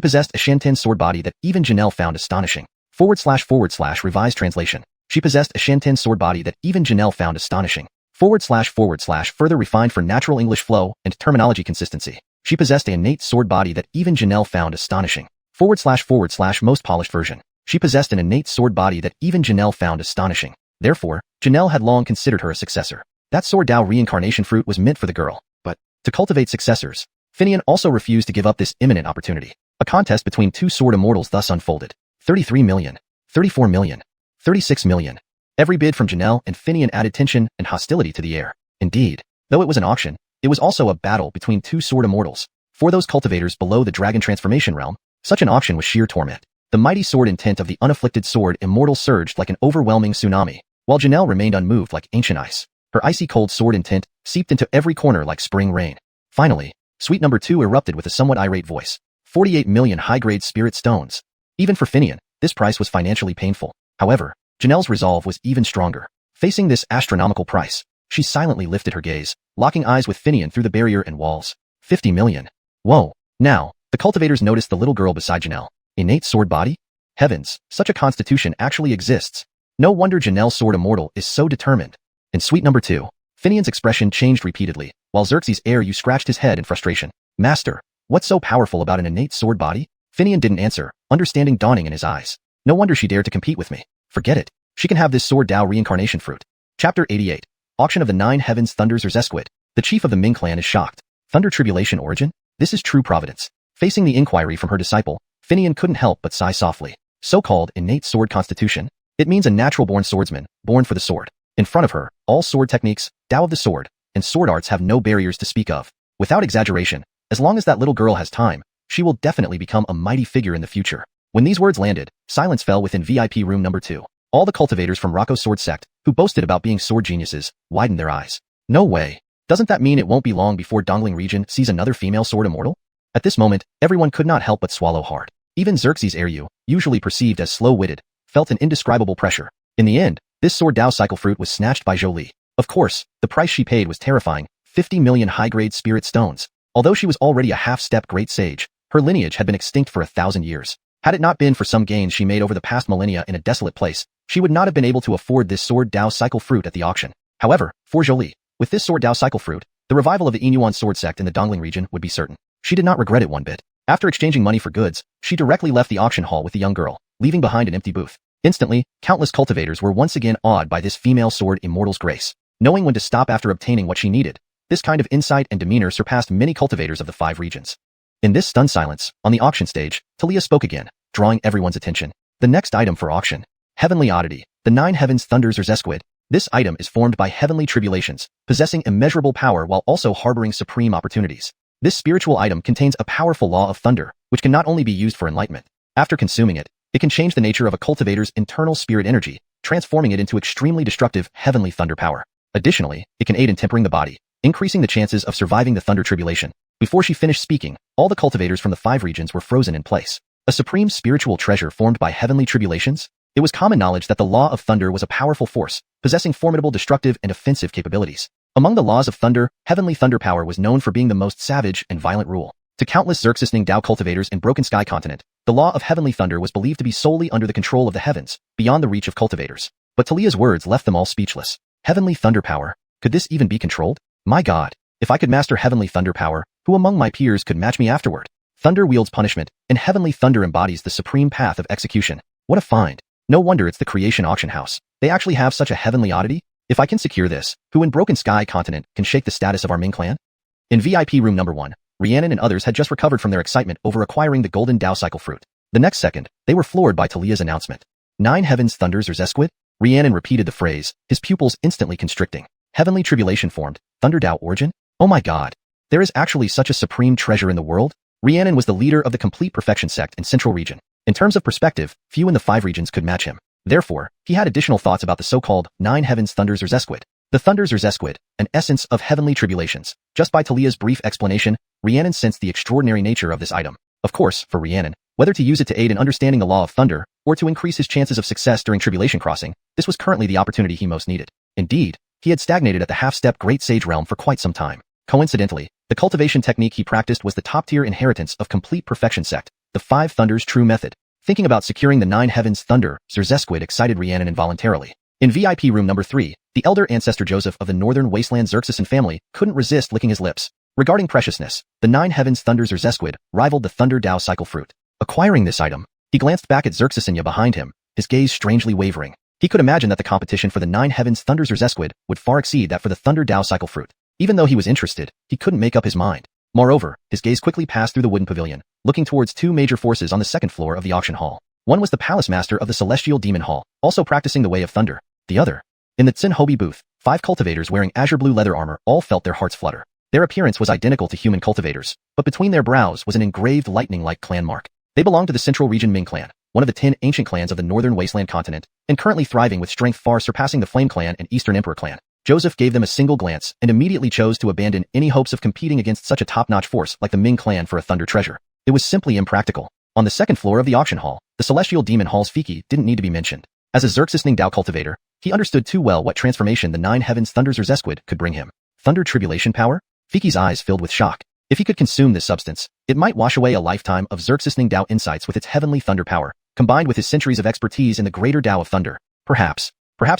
S1: possessed a Shanten sword body that even Janelle found astonishing. / revised translation. She possessed a Shanten sword body that even Janelle found astonishing. / further refined for natural English flow and terminology consistency. She possessed an innate sword body that even Janelle found astonishing. / most polished version. She possessed an innate sword body that even Janelle found astonishing. Therefore, Janelle had long considered her a successor. That Sword Dao reincarnation fruit was meant for the girl. But, to cultivate successors, Finian also refused to give up this imminent opportunity. A contest between 2 sword immortals thus unfolded. 33 million, 34 million, 36 million. Every bid from Janelle and Finian added tension and hostility to the air. Indeed, though it was an auction, it was also a battle between 2 sword immortals. For those cultivators below the dragon transformation realm, such an auction was sheer torment. The mighty sword intent of the unafflicted sword immortal surged like an overwhelming tsunami, while Janelle remained unmoved like ancient ice. Her icy cold sword intent seeped into every corner like spring rain. Finally, suite number 2 erupted with a somewhat irate voice. 48 million high-grade spirit stones. Even for Finian, this price was financially painful. However, Janelle's resolve was even stronger. Facing this astronomical price, she silently lifted her gaze, locking eyes with Finian through the barrier and walls. 50 million. Whoa. Now, the cultivators noticed the little girl beside Janelle. Innate sword body? Heavens, such a constitution actually exists. No wonder Janelle's sword immortal is so determined. In suite number 2, Finian's expression changed repeatedly, while Xerxes' heir scratched his head in frustration. Master, what's so powerful about an innate sword body? Finian didn't answer, understanding dawning in his eyes. No wonder she dared to compete with me. Forget it. She can have this Sword Dao reincarnation fruit. Chapter 88. Auction of the 9 Heavens Thunders or Zesquid. The chief of the Ming clan is shocked. Thunder tribulation origin? This is true providence. Facing the inquiry from her disciple, Finian couldn't help but sigh softly. So-called innate sword constitution? It means a natural-born swordsman, born for the sword. In front of her, all sword techniques, Dao of the sword, and sword arts have no barriers to speak of. Without exaggeration, as long as that little girl has time, she will definitely become a mighty figure in the future. When these words landed, silence fell within VIP room number 2. All the cultivators from Rocco's sword sect, who boasted about being sword geniuses, widened their eyes. No way. Doesn't that mean it won't be long before Dongling region sees another female sword immortal? At this moment, everyone could not help but swallow hard. Even Xerxes' heir, usually perceived as slow-witted, felt an indescribable pressure. In the end, this Sword Dao cycle fruit was snatched by Jolie. Of course, the price she paid was terrifying, 50 million high-grade spirit stones. Although she was already a half-step great sage, her lineage had been extinct for 1,000 years. Had it not been for some gains she made over the past millennia in a desolate place, she would not have been able to afford this Sword Dao cycle fruit at the auction. However, for Jolie, with this Sword Dao cycle fruit, the revival of the Inuan sword sect in the Dongling region would be certain. She did not regret it one bit. After exchanging money for goods, she directly left the auction hall with the young girl, leaving behind an empty booth. Instantly, countless cultivators were once again awed by this female sword immortal's grace. Knowing when to stop after obtaining what she needed, this kind of insight and demeanor surpassed many cultivators of the 5 regions. In this stunned silence, on the auction stage, Talia spoke again, drawing everyone's attention. The next item for auction. Heavenly Oddity, the 9 Heavens Thunders or Zesquid. This item is formed by heavenly tribulations, possessing immeasurable power while also harboring supreme opportunities. This spiritual item contains a powerful law of thunder, which can not only be used for enlightenment. After consuming it, It can change the nature of a cultivator's internal spirit energy, transforming it into extremely destructive heavenly thunder power. Additionally, it can aid in tempering the body, increasing the chances of surviving the thunder tribulation. Before she finished speaking, all the cultivators from the 5 regions were frozen in place. A supreme spiritual treasure formed by heavenly tribulations? It was common knowledge that the law of thunder was a powerful force, possessing formidable destructive and offensive capabilities. Among the laws of thunder, heavenly thunder power was known for being the most savage and violent rule. To countless Xerxes Ningdao cultivators in Broken Sky Continent, the law of heavenly thunder was believed to be solely under the control of the heavens, beyond the reach of cultivators. But Talia's words left them all speechless. Heavenly thunder power? Could this even be controlled? My God, if I could master heavenly thunder power, who among my peers could match me afterward? Thunder wields punishment, and heavenly thunder embodies the supreme path of execution. What a find. No wonder it's the creation auction house. They actually have such a heavenly oddity? If I can secure this, who in Broken Sky Continent can shake the status of our Ming clan? In VIP room number 1, Rhiannon and others had just recovered from their excitement over acquiring the golden Dao cycle fruit. The next second, they were floored by Talia's announcement. 9 heavens thunders or Zesquid? Rhiannon repeated the phrase, his pupils instantly constricting. Heavenly tribulation formed, thunder Dao origin? Oh my God. There is actually such a supreme treasure in the world? Rhiannon was the leader of the complete perfection sect in Central Region. In terms of perspective, few in the 5 regions could match him. Therefore, he had additional thoughts about the so-called 9 heavens thunders or Zesquid. The thunders or Zesquid, an essence of heavenly tribulations. Just by Talia's brief explanation, Rhiannon sensed the extraordinary nature of this item. Of course, for Rhiannon, whether to use it to aid in understanding the law of thunder, or to increase his chances of success during tribulation crossing, this was currently the opportunity he most needed. Indeed, he had stagnated at the half-step Great Sage realm for quite some time. Coincidentally, the cultivation technique he practiced was the top-tier inheritance of complete perfection sect, the 5 thunders true method. Thinking about securing the 9 heavens thunder, Zerzesquid excited Rhiannon involuntarily. In VIP room number 3, the elder ancestor Joseph of the northern wasteland Xerxes family couldn't resist licking his lips. Regarding preciousness, the 9 heavens thunder Zerzesquid rivaled the thunder Dao cycle fruit. Acquiring this item, he glanced back at Xerxesinya behind him, his gaze strangely wavering. He could imagine that the competition for the 9 heavens thunder Zerzesquid would far exceed that for the thunder Dao cycle fruit. Even though he was interested, he couldn't make up his mind. Moreover, his gaze quickly passed through the wooden pavilion, looking towards 2 major forces on the 2nd floor of the auction hall. One was the palace master of the celestial demon hall, also practicing the way of thunder. The other, in the Tsinhobi booth, 5 cultivators wearing azure blue leather armor all felt their hearts flutter. Their appearance was identical to human cultivators, but between their brows was an engraved lightning-like clan mark. They belonged to the Central Region Ming clan, one of the 10 ancient clans of the northern wasteland continent, and currently thriving with strength far surpassing the Flame clan and Eastern Emperor clan. Joseph gave them a single glance and immediately chose to abandon any hopes of competing against such a top-notch force like the Ming clan for a thunder treasure. It was simply impractical. On the 2nd floor of the auction hall, the celestial demon hall's Fiki didn't need to be mentioned. As a Xerxes Ningdao cultivator, he understood too well what transformation the 9 heavens thunders or Zesquid could bring him. Thunder tribulation power? Fiki's eyes filled with shock. If he could consume this substance, it might wash away a lifetime of Xerxes Ningdao insights with its heavenly thunder power, combined with his centuries of expertise in the greater Dao of thunder. Perhaps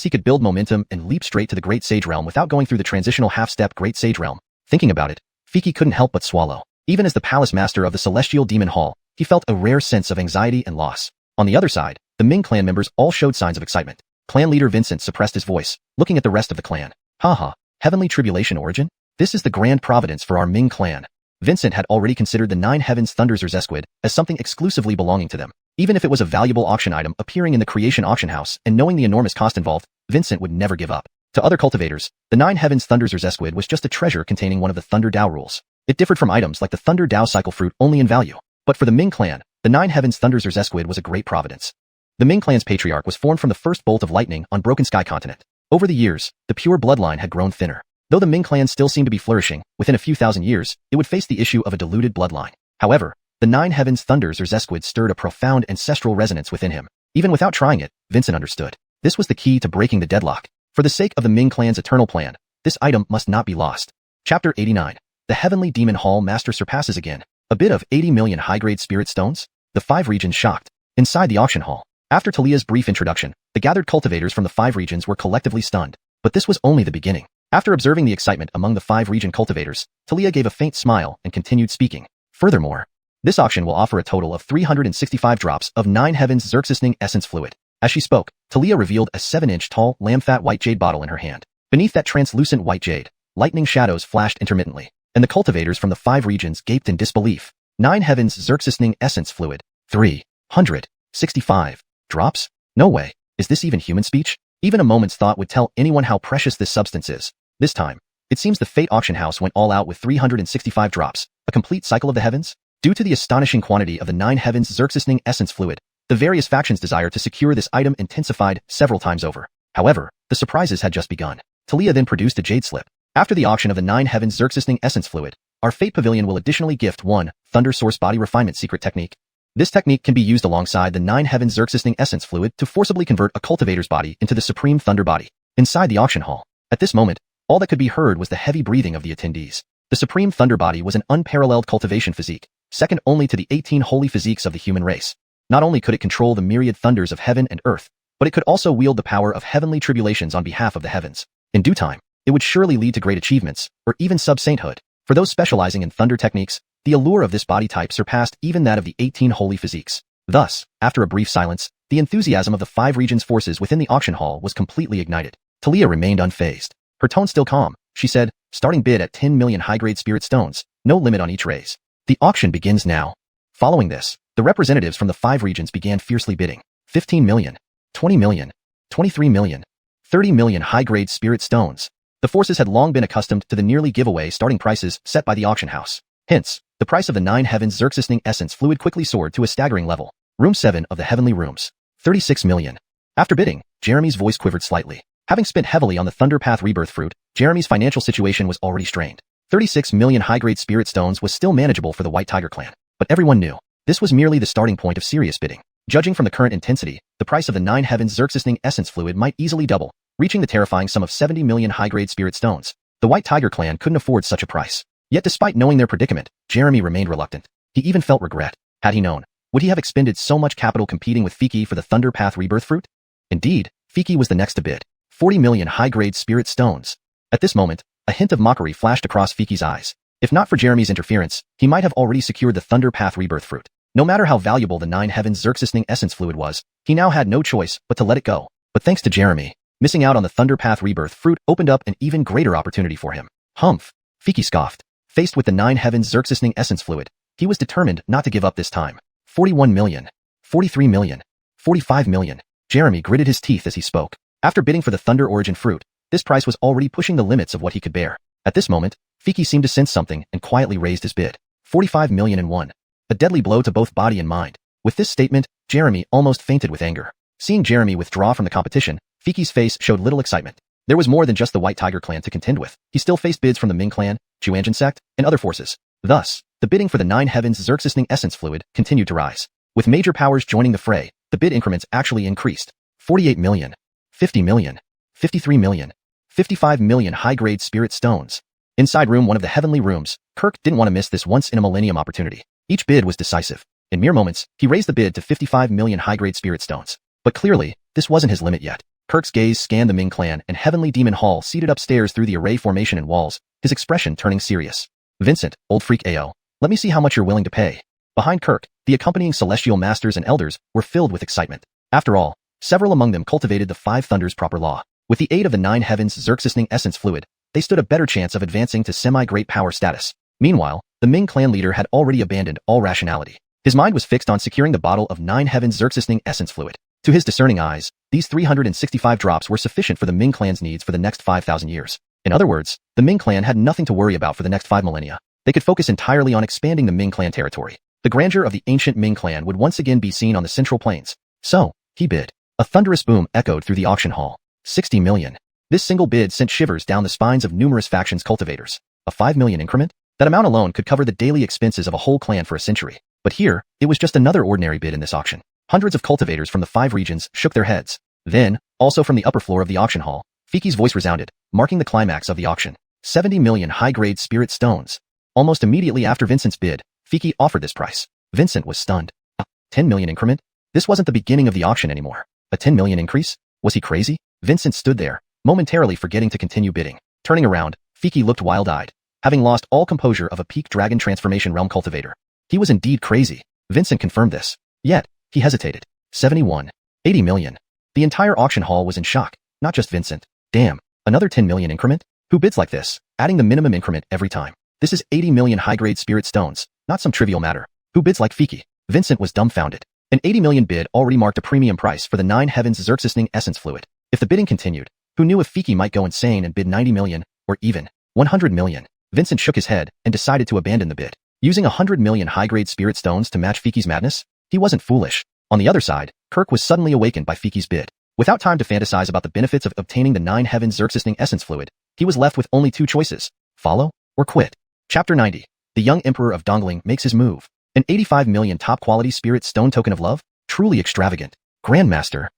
S1: he could build momentum and leap straight to the Great Sage Realm without going through the transitional half-step Great Sage Realm. Thinking about it, Fiki couldn't help but swallow. Even as the palace master of the Celestial Demon Hall, he felt a rare sense of anxiety and loss. On the other side, the Ming clan members all showed signs of excitement. Clan leader Vincent suppressed his voice, looking at the rest of the clan. Haha, heavenly tribulation origin? This is the grand providence for our Ming clan. Vincent had already considered the 9 heavens thunders or Zesquid as something exclusively belonging to them. Even if it was a valuable auction item appearing in the creation auction house and knowing the enormous cost involved, Vincent would never give up. To other cultivators, the 9 heavens thunders or Zesquid was just a treasure containing one of the thunder Dao rules. It differed from items like the thunder Dao cycle fruit only in value. But for the Ming clan, the 9 heavens thunders or Zesquid was a great providence. The Ming clan's patriarch was formed from the first bolt of lightning on Broken Sky Continent. Over the years, the pure bloodline had grown thinner. Though the Ming clan still seemed to be flourishing, within a few thousand years, it would face the issue of a diluted bloodline. However, the 9 heavens thunders or Zesquid stirred a profound ancestral resonance within him. Even without trying it, Vincent understood. This was the key to breaking the deadlock. For the sake of the Ming clan's eternal plan, this item must not be lost. Chapter 89. The Heavenly Demon Hall Master surpasses again. A bit of 80 million high-grade spirit stones? The 5 regions shocked. Inside the auction hall, after Talia's brief introduction, the gathered cultivators from the 5 regions were collectively stunned. But this was only the beginning. After observing the excitement among the 5 region cultivators, Talia gave a faint smile and continued speaking. Furthermore, this auction will offer a total of 365 drops of 9 heavens Xerxesning essence fluid. As she spoke, Talia revealed a 7-inch tall, lamb-fat white jade bottle in her hand. Beneath that translucent white jade, lightning shadows flashed intermittently, and the cultivators from the 5 regions gaped in disbelief. 9 heavens Xerxesning essence fluid. 365 drops? No way. Is this even human speech? Even a moment's thought would tell anyone how precious this substance is. This time, it seems the Fate Auction House went all out with 365 drops, a complete cycle of the heavens. Due to the astonishing quantity of the 9 heavens Xerxesning essence fluid, The various factions' desire to secure this item intensified several times over. However, the surprises had just begun. Talia then produced a jade slip. After the auction of the 9 Heavens Xerxisting Essence Fluid, our Fate Pavilion will additionally gift 1 Thunder Source Body Refinement Secret Technique. This technique can be used alongside the 9 Heavens Xerxisting Essence Fluid to forcibly convert a cultivator's body into the Supreme Thunder Body. Inside the auction hall, at this moment, all that could be heard was the heavy breathing of the attendees. The Supreme Thunder Body was an unparalleled cultivation physique, second only to the 18 holy physiques of the human race. Not only could it control the myriad thunders of heaven and earth, but it could also wield the power of heavenly tribulations on behalf of the heavens. In due time, it would surely lead to great achievements, or even sub-sainthood. For those specializing in thunder techniques, the allure of this body type surpassed even that of the 18 holy physiques. Thus, after a brief silence, the enthusiasm of the 5 regions' forces within the auction hall was completely ignited. Talia remained unfazed. Her tone still calm. She said, starting bid at 10 million high-grade spirit stones, no limit on each raise. The auction begins now. Following this, the representatives from the 5 regions began fiercely bidding. 15 million, 20 million, 23 million, 30 million high-grade spirit stones. The forces had long been accustomed to the nearly giveaway starting prices set by the auction house. Hence, the price of the 9 Heavens Xerxisting Essence Fluid quickly soared to a staggering level. Room 7 of the Heavenly Rooms. 36 million. After bidding, Jeremy's voice quivered slightly. Having spent heavily on the Thunder Path Rebirth fruit, Jeremy's financial situation was already strained. 36 million high-grade spirit stones was still manageable for the White Tiger clan, but everyone knew this was merely the starting point of serious bidding. Judging from the current intensity, the price of the 9 Heavens Xerxisting Essence Fluid might easily double, reaching the terrifying sum of 70 million high-grade spirit stones. The White Tiger clan couldn't afford such a price. Yet despite knowing their predicament, Jeremy remained reluctant. He even felt regret. Had he known, would he have expended so much capital competing with Fiki for the Thunder Path Rebirth fruit? Indeed, Fiki was the next to bid. 40 million high-grade spirit stones. At this moment, a hint of mockery flashed across Fiki's eyes. If not for Jeremy's interference, he might have already secured the Thunder Path Rebirth fruit. No matter how valuable the 9 Heavens Xerxisting Essence Fluid was, he now had no choice but to let it go. But thanks to Jeremy, missing out on the Thunder Path Rebirth fruit opened up an even greater opportunity for him. Humph! Fiki scoffed. Faced with the 9 Heavens Xerxisting Essence Fluid, he was determined not to give up this time. 41 million. 43 million. 45 million. Jeremy gritted his teeth as he spoke. After bidding for the Thunder Origin fruit, this price was already pushing the limits of what he could bear. At this moment, Fiki seemed to sense something and quietly raised his bid. 45 million and 1. A deadly blow to both body and mind. With this statement, Jeremy almost fainted with anger. Seeing Jeremy withdraw from the competition, Fiki's face showed little excitement. There was more than just the White Tiger clan to contend with. He still faced bids from the Ming clan, Xuanhuan sect, and other forces. Thus, the bidding for the 9 Heavens Xerxisting Essence Fluid continued to rise. With major powers joining the fray, the bid increments actually increased. 48 million. 50 million. 53 million. 55 million high-grade spirit stones. Inside room 1 of the Heavenly Rooms, Kirk didn't want to miss this once-in-a-millennium opportunity. Each bid was decisive. In mere moments, he raised the bid to 55 million high-grade spirit stones. But clearly, this wasn't his limit yet. Kirk's gaze scanned the Ming clan and Heavenly Demon Hall seated upstairs through the array formation and walls, his expression turning serious. Vincent, old freak AO, let me see how much you're willing to pay. Behind Kirk, the accompanying celestial masters and elders were filled with excitement. After all, several among them cultivated the 5 Thunders proper law. With the aid of the 9 Heavens Xerxisting Essence Fluid, they stood a better chance of advancing to semi-great power status. Meanwhile, the Ming clan leader had already abandoned all rationality. His mind was fixed on securing the bottle of 9 Heavens Xerxisting Essence Fluid. To his discerning eyes, these 365 drops were sufficient for the Ming clan's needs for the next 5,000 years. In other words, the Ming clan had nothing to worry about for the next 5 millennia. They could focus entirely on expanding the Ming clan territory. The grandeur of the ancient Ming clan would once again be seen on the Central Plains. So, he bid. A thunderous boom echoed through the auction hall. 60 million. This single bid sent shivers down the spines of numerous factions' cultivators. A 5 million increment? That amount alone could cover the daily expenses of a whole clan for a century. But here, it was just another ordinary bid in this auction. Hundreds of cultivators from the 5 regions shook their heads. Then, also from the upper floor of the auction hall, Fiki's voice resounded, marking the climax of the auction. 70 million high-grade spirit stones. Almost immediately after Vincent's bid, Fiki offered this price. Vincent was stunned. A 10 million increment? This wasn't the beginning of the auction anymore. A 10 million increase? Was he crazy? Vincent stood there, momentarily forgetting to continue bidding. Turning around, Fiki looked wild-eyed, having lost all composure of a peak dragon transformation realm cultivator. He was indeed crazy. Vincent confirmed this. Yet, he hesitated. 71. 80 million. The entire auction hall was in shock, not just Vincent. Damn, another 10 million increment? Who bids like this, adding the minimum increment every time? This is 80 million high-grade spirit stones, not some trivial matter. Who bids like Fiki? Vincent was dumbfounded. An 80 million bid already marked a premium price for the 9 Heavens Xerxisting Essence Fluid. If the bidding continued, who knew if Fiki might go insane and bid 90 million, or even 100 million? Vincent shook his head and decided to abandon the bid. Using 100 million high-grade spirit stones to match Fiki's madness? He wasn't foolish. On the other side, Kirk was suddenly awakened by Fiki's bid. Without time to fantasize about the benefits of obtaining the 9 heavens Xerxesting essence fluid, he was left with only two choices: follow or quit. Chapter 90. The young emperor of Dongling makes his move. An 85 million top-quality spirit stone token of love? Truly extravagant. Grandmaster.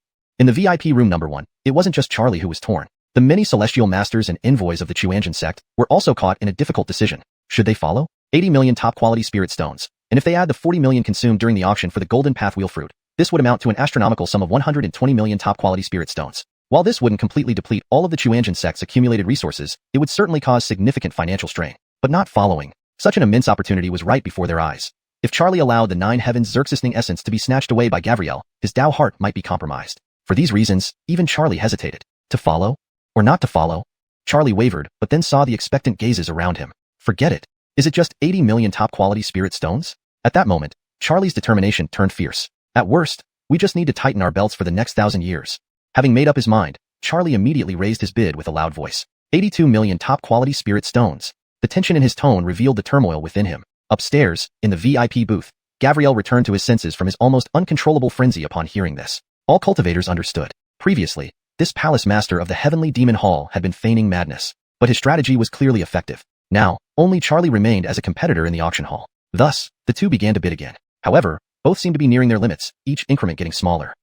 S1: In the VIP room number 1, it wasn't just Charlie who was torn. The many celestial masters and envoys of the Xuanhuan sect were also caught in a difficult decision. Should they follow? 80 million top-quality spirit stones. And if they add the 40 million consumed during the auction for the golden path wheel fruit, this would amount to an astronomical sum of 120 million top-quality spirit stones. While this wouldn't completely deplete all of the Xuanhuan sect's accumulated resources, it would certainly cause significant financial strain. But not following. Such an immense opportunity was right before their eyes. If Charlie allowed the 9 heavens Xerxesting essence to be snatched away by Gavriel, his Dao heart might be compromised. For these reasons, even Charlie hesitated. To follow? Or not to follow? Charlie wavered, but then saw the expectant gazes around him. Forget it. Is it just 80 million top-quality spirit stones? At that moment, Charlie's determination turned fierce. At worst, we just need to tighten our belts for the next 1,000 years. Having made up his mind, Charlie immediately raised his bid with a loud voice. 82 million top-quality spirit stones. The tension in his tone revealed the turmoil within him. Upstairs, in the VIP booth, Gavriel returned to his senses from his almost uncontrollable frenzy upon hearing this. All cultivators understood. Previously, this palace master of the Heavenly Demon Hall had been feigning madness, but his strategy was clearly effective. Now, only Charlie remained as a competitor in the auction hall. Thus, the two began to bid again. However, both seemed to be nearing their limits, each increment getting smaller.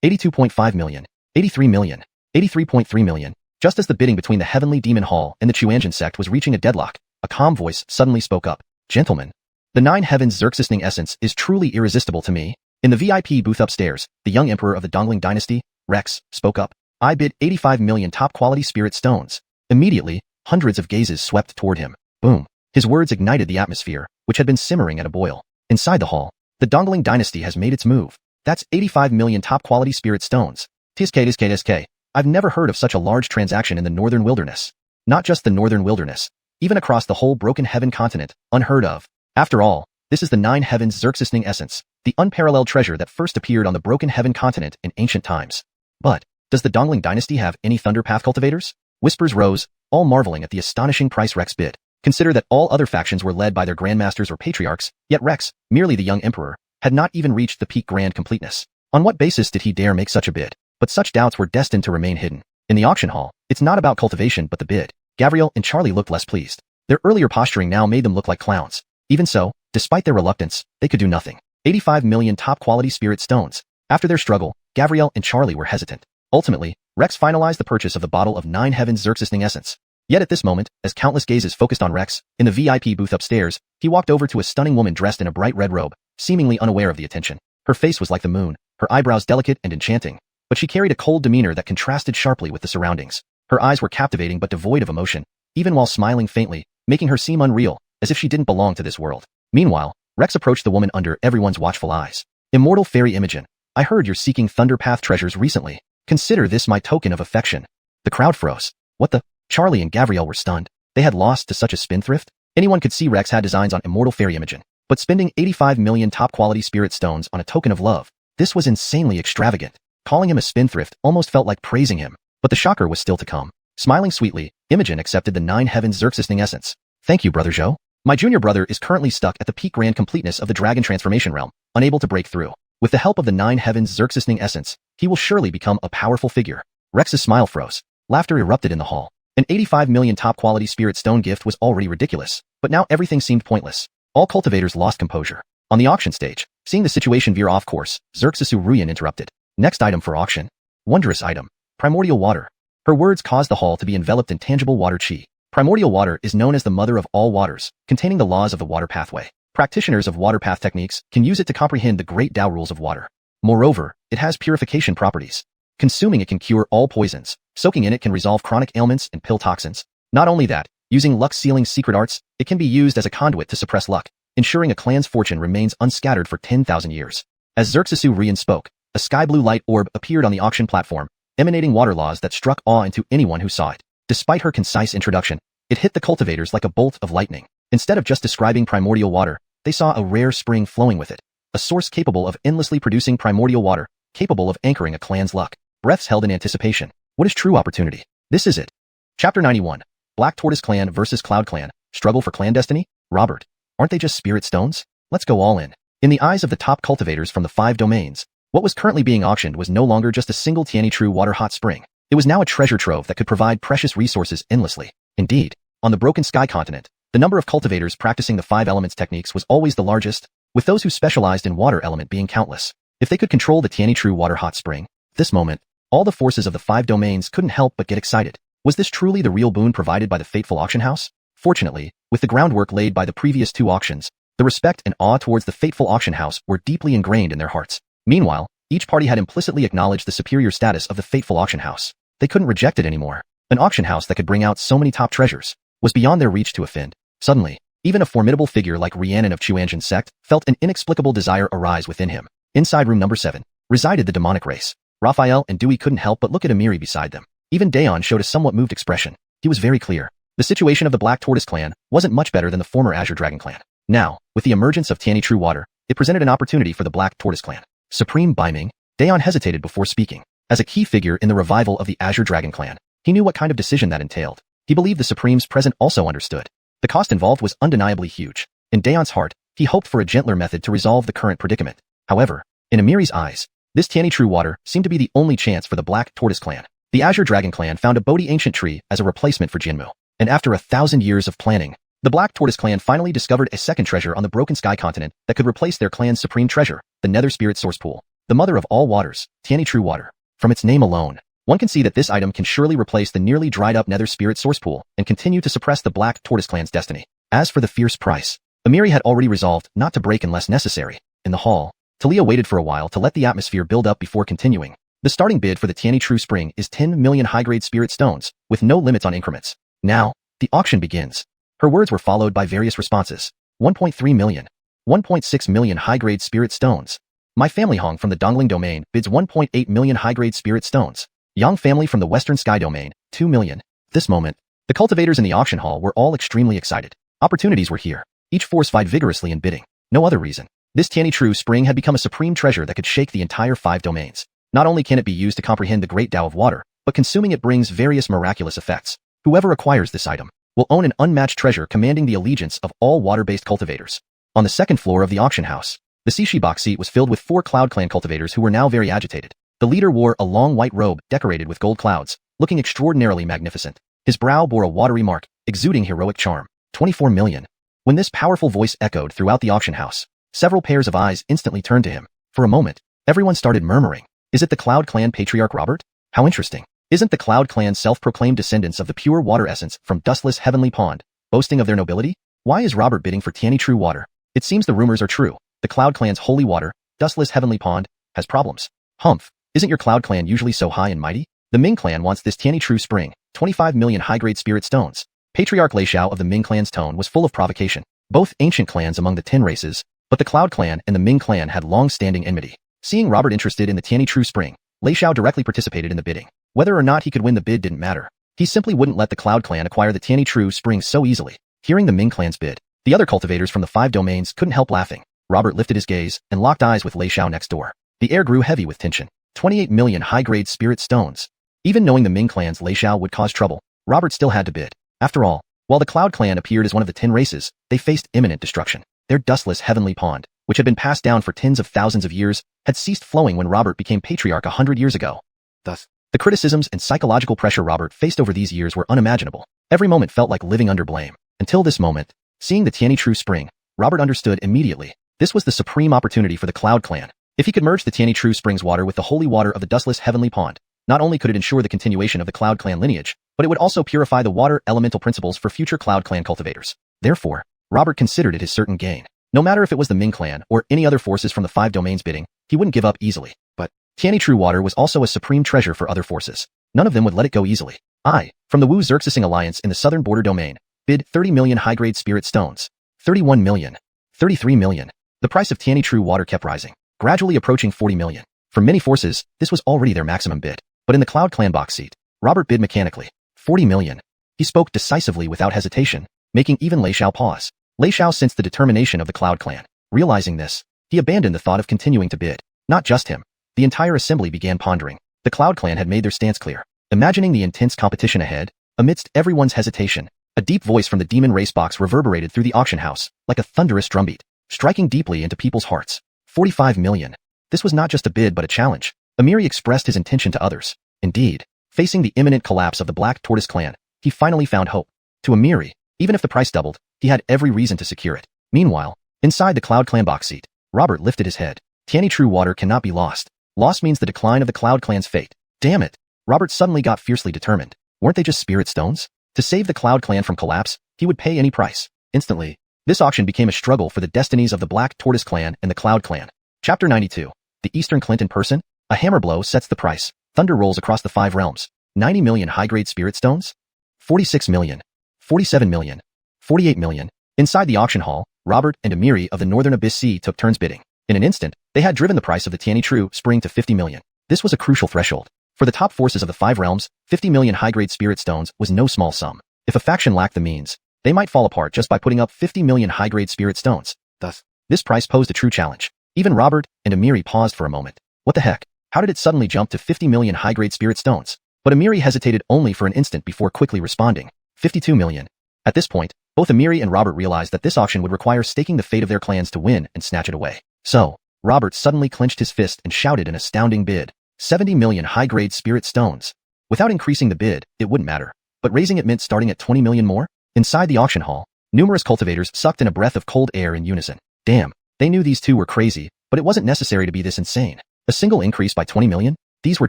S1: 82.5 million, 83 million, 83.3 million. Just as the bidding between the Heavenly Demon Hall and the Xuanhuan sect was reaching a deadlock, a calm voice suddenly spoke up. Gentlemen, the 9 heavens Xerxesting essence is truly irresistible to me. In the VIP booth upstairs, the young emperor of the Dongling dynasty, Rex, spoke up. I bid 85 million top-quality spirit stones. Immediately, hundreds of gazes swept toward him. Boom. His words ignited the atmosphere, which had been simmering at a boil. Inside the hall, the Dongling dynasty has made its move. That's 85 million top-quality spirit stones. TSK. I've never heard of such a large transaction in the Northern Wilderness. Not just the Northern Wilderness, even across the whole Broken Heaven continent, unheard of. After all, this is the 9 heavens Xerxesting essence, the unparalleled treasure that first appeared on the Broken Heaven continent in ancient times. But, does the Dongling dynasty have any Thunder Path cultivators? Whispers rose, all marveling at the astonishing price Rex bid. Consider that all other factions were led by their grandmasters or patriarchs, yet Rex, merely the young emperor, had not even reached the peak grand completeness. On what basis did he dare make such a bid? But such doubts were destined to remain hidden. In the auction hall, it's not about cultivation but the bid. Gavriel and Charlie looked less pleased. Their earlier posturing now made them look like clowns. Even so, despite their reluctance, they could do nothing. 85 million top-quality spirit stones. After their struggle, Gavriel and Charlie were hesitant. Ultimately, Rex finalized the purchase of the bottle of 9 heavens Xerxesting essence. Yet at this moment, as countless gazes focused on Rex, in the VIP booth upstairs, he walked over to a stunning woman dressed in a bright red robe, seemingly unaware of the attention. Her face was like the moon, her eyebrows delicate and enchanting, but she carried a cold demeanor that contrasted sharply with the surroundings. Her eyes were captivating but devoid of emotion, even while smiling faintly, making her seem unreal, as if she didn't belong to this world. Meanwhile, Rex approached the woman under everyone's watchful eyes. Immortal Fairy Imogen, I heard you're seeking Thunder Path treasures recently. Consider this my token of affection. The crowd froze. What the? Charlie and Gavriel were stunned. They had lost to such a spendthrift? Anyone could see Rex had designs on Immortal Fairy Imogen, but spending 85 million top-quality spirit stones on a token of love, this was insanely extravagant. Calling him a spendthrift almost felt like praising him, but the shocker was still to come. Smiling sweetly, Imogen accepted the 9 heavens Xerxesting essence. Thank you, Brother Zhou. My junior brother is currently stuck at the peak grand completeness of the dragon transformation realm, unable to break through. With the help of the 9 heavens Xerxesting essence, he will surely become a powerful figure. Rex's smile froze. Laughter erupted in the hall. An 85 million top-quality spirit stone gift was already ridiculous, but now everything seemed pointless. All cultivators lost composure. On the auction stage, seeing the situation veer off course, Xerxesu Ruyan interrupted. Next item for auction. Wondrous item. Primordial water. Her words caused the hall to be enveloped in tangible water chi. Primordial water is known as the mother of all waters, containing the laws of the water pathway. Practitioners of water path techniques can use it to comprehend the great Tao rules of water. Moreover, it has purification properties. Consuming it can cure all poisons. Soaking in it can resolve chronic ailments and pill toxins. Not only that, using luck sealing secret arts, it can be used as a conduit to suppress luck, ensuring a clan's fortune remains unscattered for 10,000 years. As Xerxesu Rian spoke, a sky-blue light orb appeared on the auction platform, emanating water laws that struck awe into anyone who saw it. Despite her concise introduction, it hit the cultivators like a bolt of lightning. Instead of just describing primordial water, they saw a rare spring flowing with it. A source capable of endlessly producing primordial water, capable of anchoring a clan's luck. Breaths held in anticipation. What is true opportunity? This is it. Chapter 91. Black Tortoise Clan versus Cloud Clan. Struggle for clan destiny? Robert, aren't they just spirit stones? Let's go all in. In the eyes of the top cultivators from the 5 domains, What was currently being auctioned was no longer just a single Tianyi water hot spring. It was now a treasure trove that could provide precious resources endlessly. Indeed, on the Broken Sky continent, the number of cultivators practicing the 5 elements techniques was always the largest, with those who specialized in water element being countless. If they could control the Tianyi water hot spring, at this moment, all the forces of the 5 domains couldn't help but get excited. Was this truly the real boon provided by the fateful auction house? Fortunately, with the groundwork laid by the previous 2 auctions, the respect and awe towards the fateful auction house were deeply ingrained in their hearts. Meanwhile, each party had implicitly acknowledged the superior status of the fateful auction house. They couldn't reject it anymore. An auction house that could bring out so many top treasures was beyond their reach to offend. Suddenly, even a formidable figure like Rhiannon of Xuanhuan sect felt an inexplicable desire arise within him. Inside room number 7 resided the demonic race. Raphael and Dewey couldn't help but look at Amiri beside them. Even Daeon showed a somewhat moved expression. He was very clear. The situation of the Black Tortoise clan wasn't much better than the former Azure Dragon clan. Now, with the emergence of Tianyi water, it presented an opportunity for the Black Tortoise clan. Supreme Biming, Daeon hesitated before speaking. As a key figure in the revival of the Azure Dragon clan, he knew what kind of decision that entailed. He believed the Supremes present also understood. The cost involved was undeniably huge. In Daeon's heart, he hoped for a gentler method to resolve the current predicament. However, in Amiri's eyes, this Tianyi water seemed to be the only chance for the Black Tortoise clan. The Azure Dragon clan found a Bodhi ancient tree as a replacement for Jinmu. And after 1,000 years of planning, the Black Tortoise clan finally discovered a second treasure on the Broken Sky continent that could replace their clan's supreme treasure, the Nether Spirit Source Pool, the mother of all waters, Tianyi water. From its name alone, one can see that this item can surely replace the nearly dried up Nether Spirit Source Pool and continue to suppress the Black Tortoise clan's destiny. As for the fierce price, Amiri had already resolved not to break unless necessary. In the hall, Talia waited for a while to let the atmosphere build up before continuing. The starting bid for the Tianyi spring is 10 million high-grade spirit stones, with no limits on increments. Now, the auction begins. Her words were followed by various responses. 1.3 million. 1.6 million high-grade spirit stones. My family Hong from the Dongling domain bids 1.8 million high-grade spirit stones. Yang family from the Western Sky domain, 2 million. At this moment, the cultivators in the auction hall were all extremely excited. Opportunities were here. Each force vied vigorously in bidding. No other reason. This Tianyi spring had become a supreme treasure that could shake the entire 5 domains. Not only can it be used to comprehend the great Tao of water, but consuming it brings various miraculous effects. Whoever acquires this item will own an unmatched treasure commanding the allegiance of all water-based cultivators. On the second floor of the auction house, the Sishi box seat was filled with 4 Cloud Clan cultivators who were now very agitated. The leader wore a long white robe decorated with gold clouds, looking extraordinarily magnificent. His brow bore a watery mark, exuding heroic charm. 24 million. When this powerful voice echoed throughout the auction house, several pairs of eyes instantly turned to him. For a moment, everyone started murmuring. Is it the Cloud Clan patriarch Robert? How interesting. Isn't the Cloud Clan self-proclaimed descendants of the pure water essence from dustless heavenly pond, boasting of their nobility? Why is Robert bidding for Tianyi water? It seems the rumors are true. The Cloud Clan's holy water, dustless heavenly pond, has problems. Humph, isn't your Cloud Clan usually so high and mighty? The Ming Clan wants this Tianyi spring, 25 million high-grade spirit stones. Patriarch Lei Xiao of the Ming Clan's tone was full of provocation. Both ancient clans among the 10 races, but the Cloud Clan and the Ming Clan had long-standing enmity. Seeing Robert interested in the Tianyi spring, Lei Xiao directly participated in the bidding. Whether or not he could win the bid didn't matter. He simply wouldn't let the Cloud Clan acquire the Tianyi spring so easily. Hearing the Ming Clan's bid, the other cultivators from the 5 domains couldn't help laughing. Robert lifted his gaze and locked eyes with Lei Xiao next door. The air grew heavy with tension. 28 million high-grade spirit stones. Even knowing the Ming Clan's Lei Xiao would cause trouble, Robert still had to bid. After all, while the Cloud Clan appeared as one of the 10 races, they faced imminent destruction. Their dustless heavenly pond, which had been passed down for tens of thousands of years, had ceased flowing when Robert became patriarch 100 years ago. Thus, the criticisms and psychological pressure Robert faced over these years were unimaginable. Every moment felt like living under blame. Until this moment, seeing the Tianyi spring, Robert understood immediately. This was the supreme opportunity for the Cloud Clan. If he could merge the Tianyi spring's water with the holy water of the dustless heavenly pond, not only could it ensure the continuation of the Cloud Clan lineage, but it would also purify the water elemental principles for future Cloud Clan cultivators. Therefore, Robert considered it his certain gain. No matter if it was the Ming Clan or any other forces from the 5 domains bidding, he wouldn't give up easily. But Tianyi water was also a supreme treasure for other forces. None of them would let it go easily. From the Wu Xerxesing Alliance in the southern border domain, bid 30 million high-grade spirit stones. 31 million. 33 million. The price of Tianyi water kept rising, gradually approaching 40 million. For many forces, this was already their maximum bid. But in the Cloud Clan box seat, Robert bid mechanically. 40 million. He spoke decisively without hesitation, making even Lei Xiao pause. Lei Xiao sensed the determination of the Cloud Clan. Realizing this, he abandoned the thought of continuing to bid. Not just him. The entire assembly began pondering. The Cloud Clan had made their stance clear. Imagining the intense competition ahead, amidst everyone's hesitation, a deep voice from the demon race box reverberated through the auction house, like a thunderous drumbeat, striking deeply into people's hearts. 45 million. This was not just a bid but a challenge. Amiri expressed his intention to others. Indeed, facing the imminent collapse of the Black Tortoise clan, he finally found hope. To Amiri, even if the price doubled, he had every reason to secure it. Meanwhile, inside the Cloud Clan box seat, Robert lifted his head. Tianyi True Water cannot be lost. Loss means the decline of the Cloud Clan's fate. Damn it! Robert suddenly got fiercely determined. Weren't they just spirit stones? To save the Cloud Clan from collapse, he would pay any price. Instantly, this auction became a struggle for the destinies of the Black Tortoise clan and the Cloud Clan. Chapter 92. The Eastern Clint in person? A hammer blow sets the price. Thunder rolls across the 5 realms. 90 million high-grade spirit stones? 46 million. 47 million. 48 million. Inside the auction hall, Robert and Amiri of the Northern Abyss Sea took turns bidding. In an instant, they had driven the price of the Tianyi True Spring to 50 million. This was a crucial threshold. For the top forces of the 5 realms, 50 million high-grade spirit stones was no small sum. If a faction lacked the means, they might fall apart just by putting up 50 million high-grade spirit stones. Thus, this price posed a true challenge. Even Robert and Amiri paused for a moment. What the heck? How did it suddenly jump to 50 million high-grade spirit stones? But Amiri hesitated only for an instant before quickly responding. 52 million. At this point, both Amiri and Robert realized that this auction would require staking the fate of their clans to win and snatch it away. So, Robert suddenly clenched his fist and shouted an astounding bid. 70 million high-grade spirit stones. Without increasing the bid, it wouldn't matter. But raising it meant starting at 20 million more? Inside the auction hall, numerous cultivators sucked in a breath of cold air in unison. Damn, they knew these two were crazy, but it wasn't necessary to be this insane. A single increase by 20 million? These were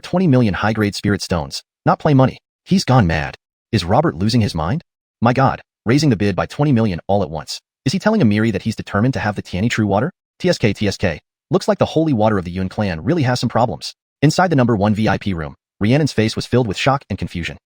S1: 20 million high-grade spirit stones, not play money. He's gone mad. Is Robert losing his mind? My god, raising the bid by 20 million all at once. Is he telling Amiri that he's determined to have the Tianyi True Water? TSK. Looks like the holy water of the Yun clan really has some problems. Inside the number 1 VIP room, Rhiannon's face was filled with shock and confusion.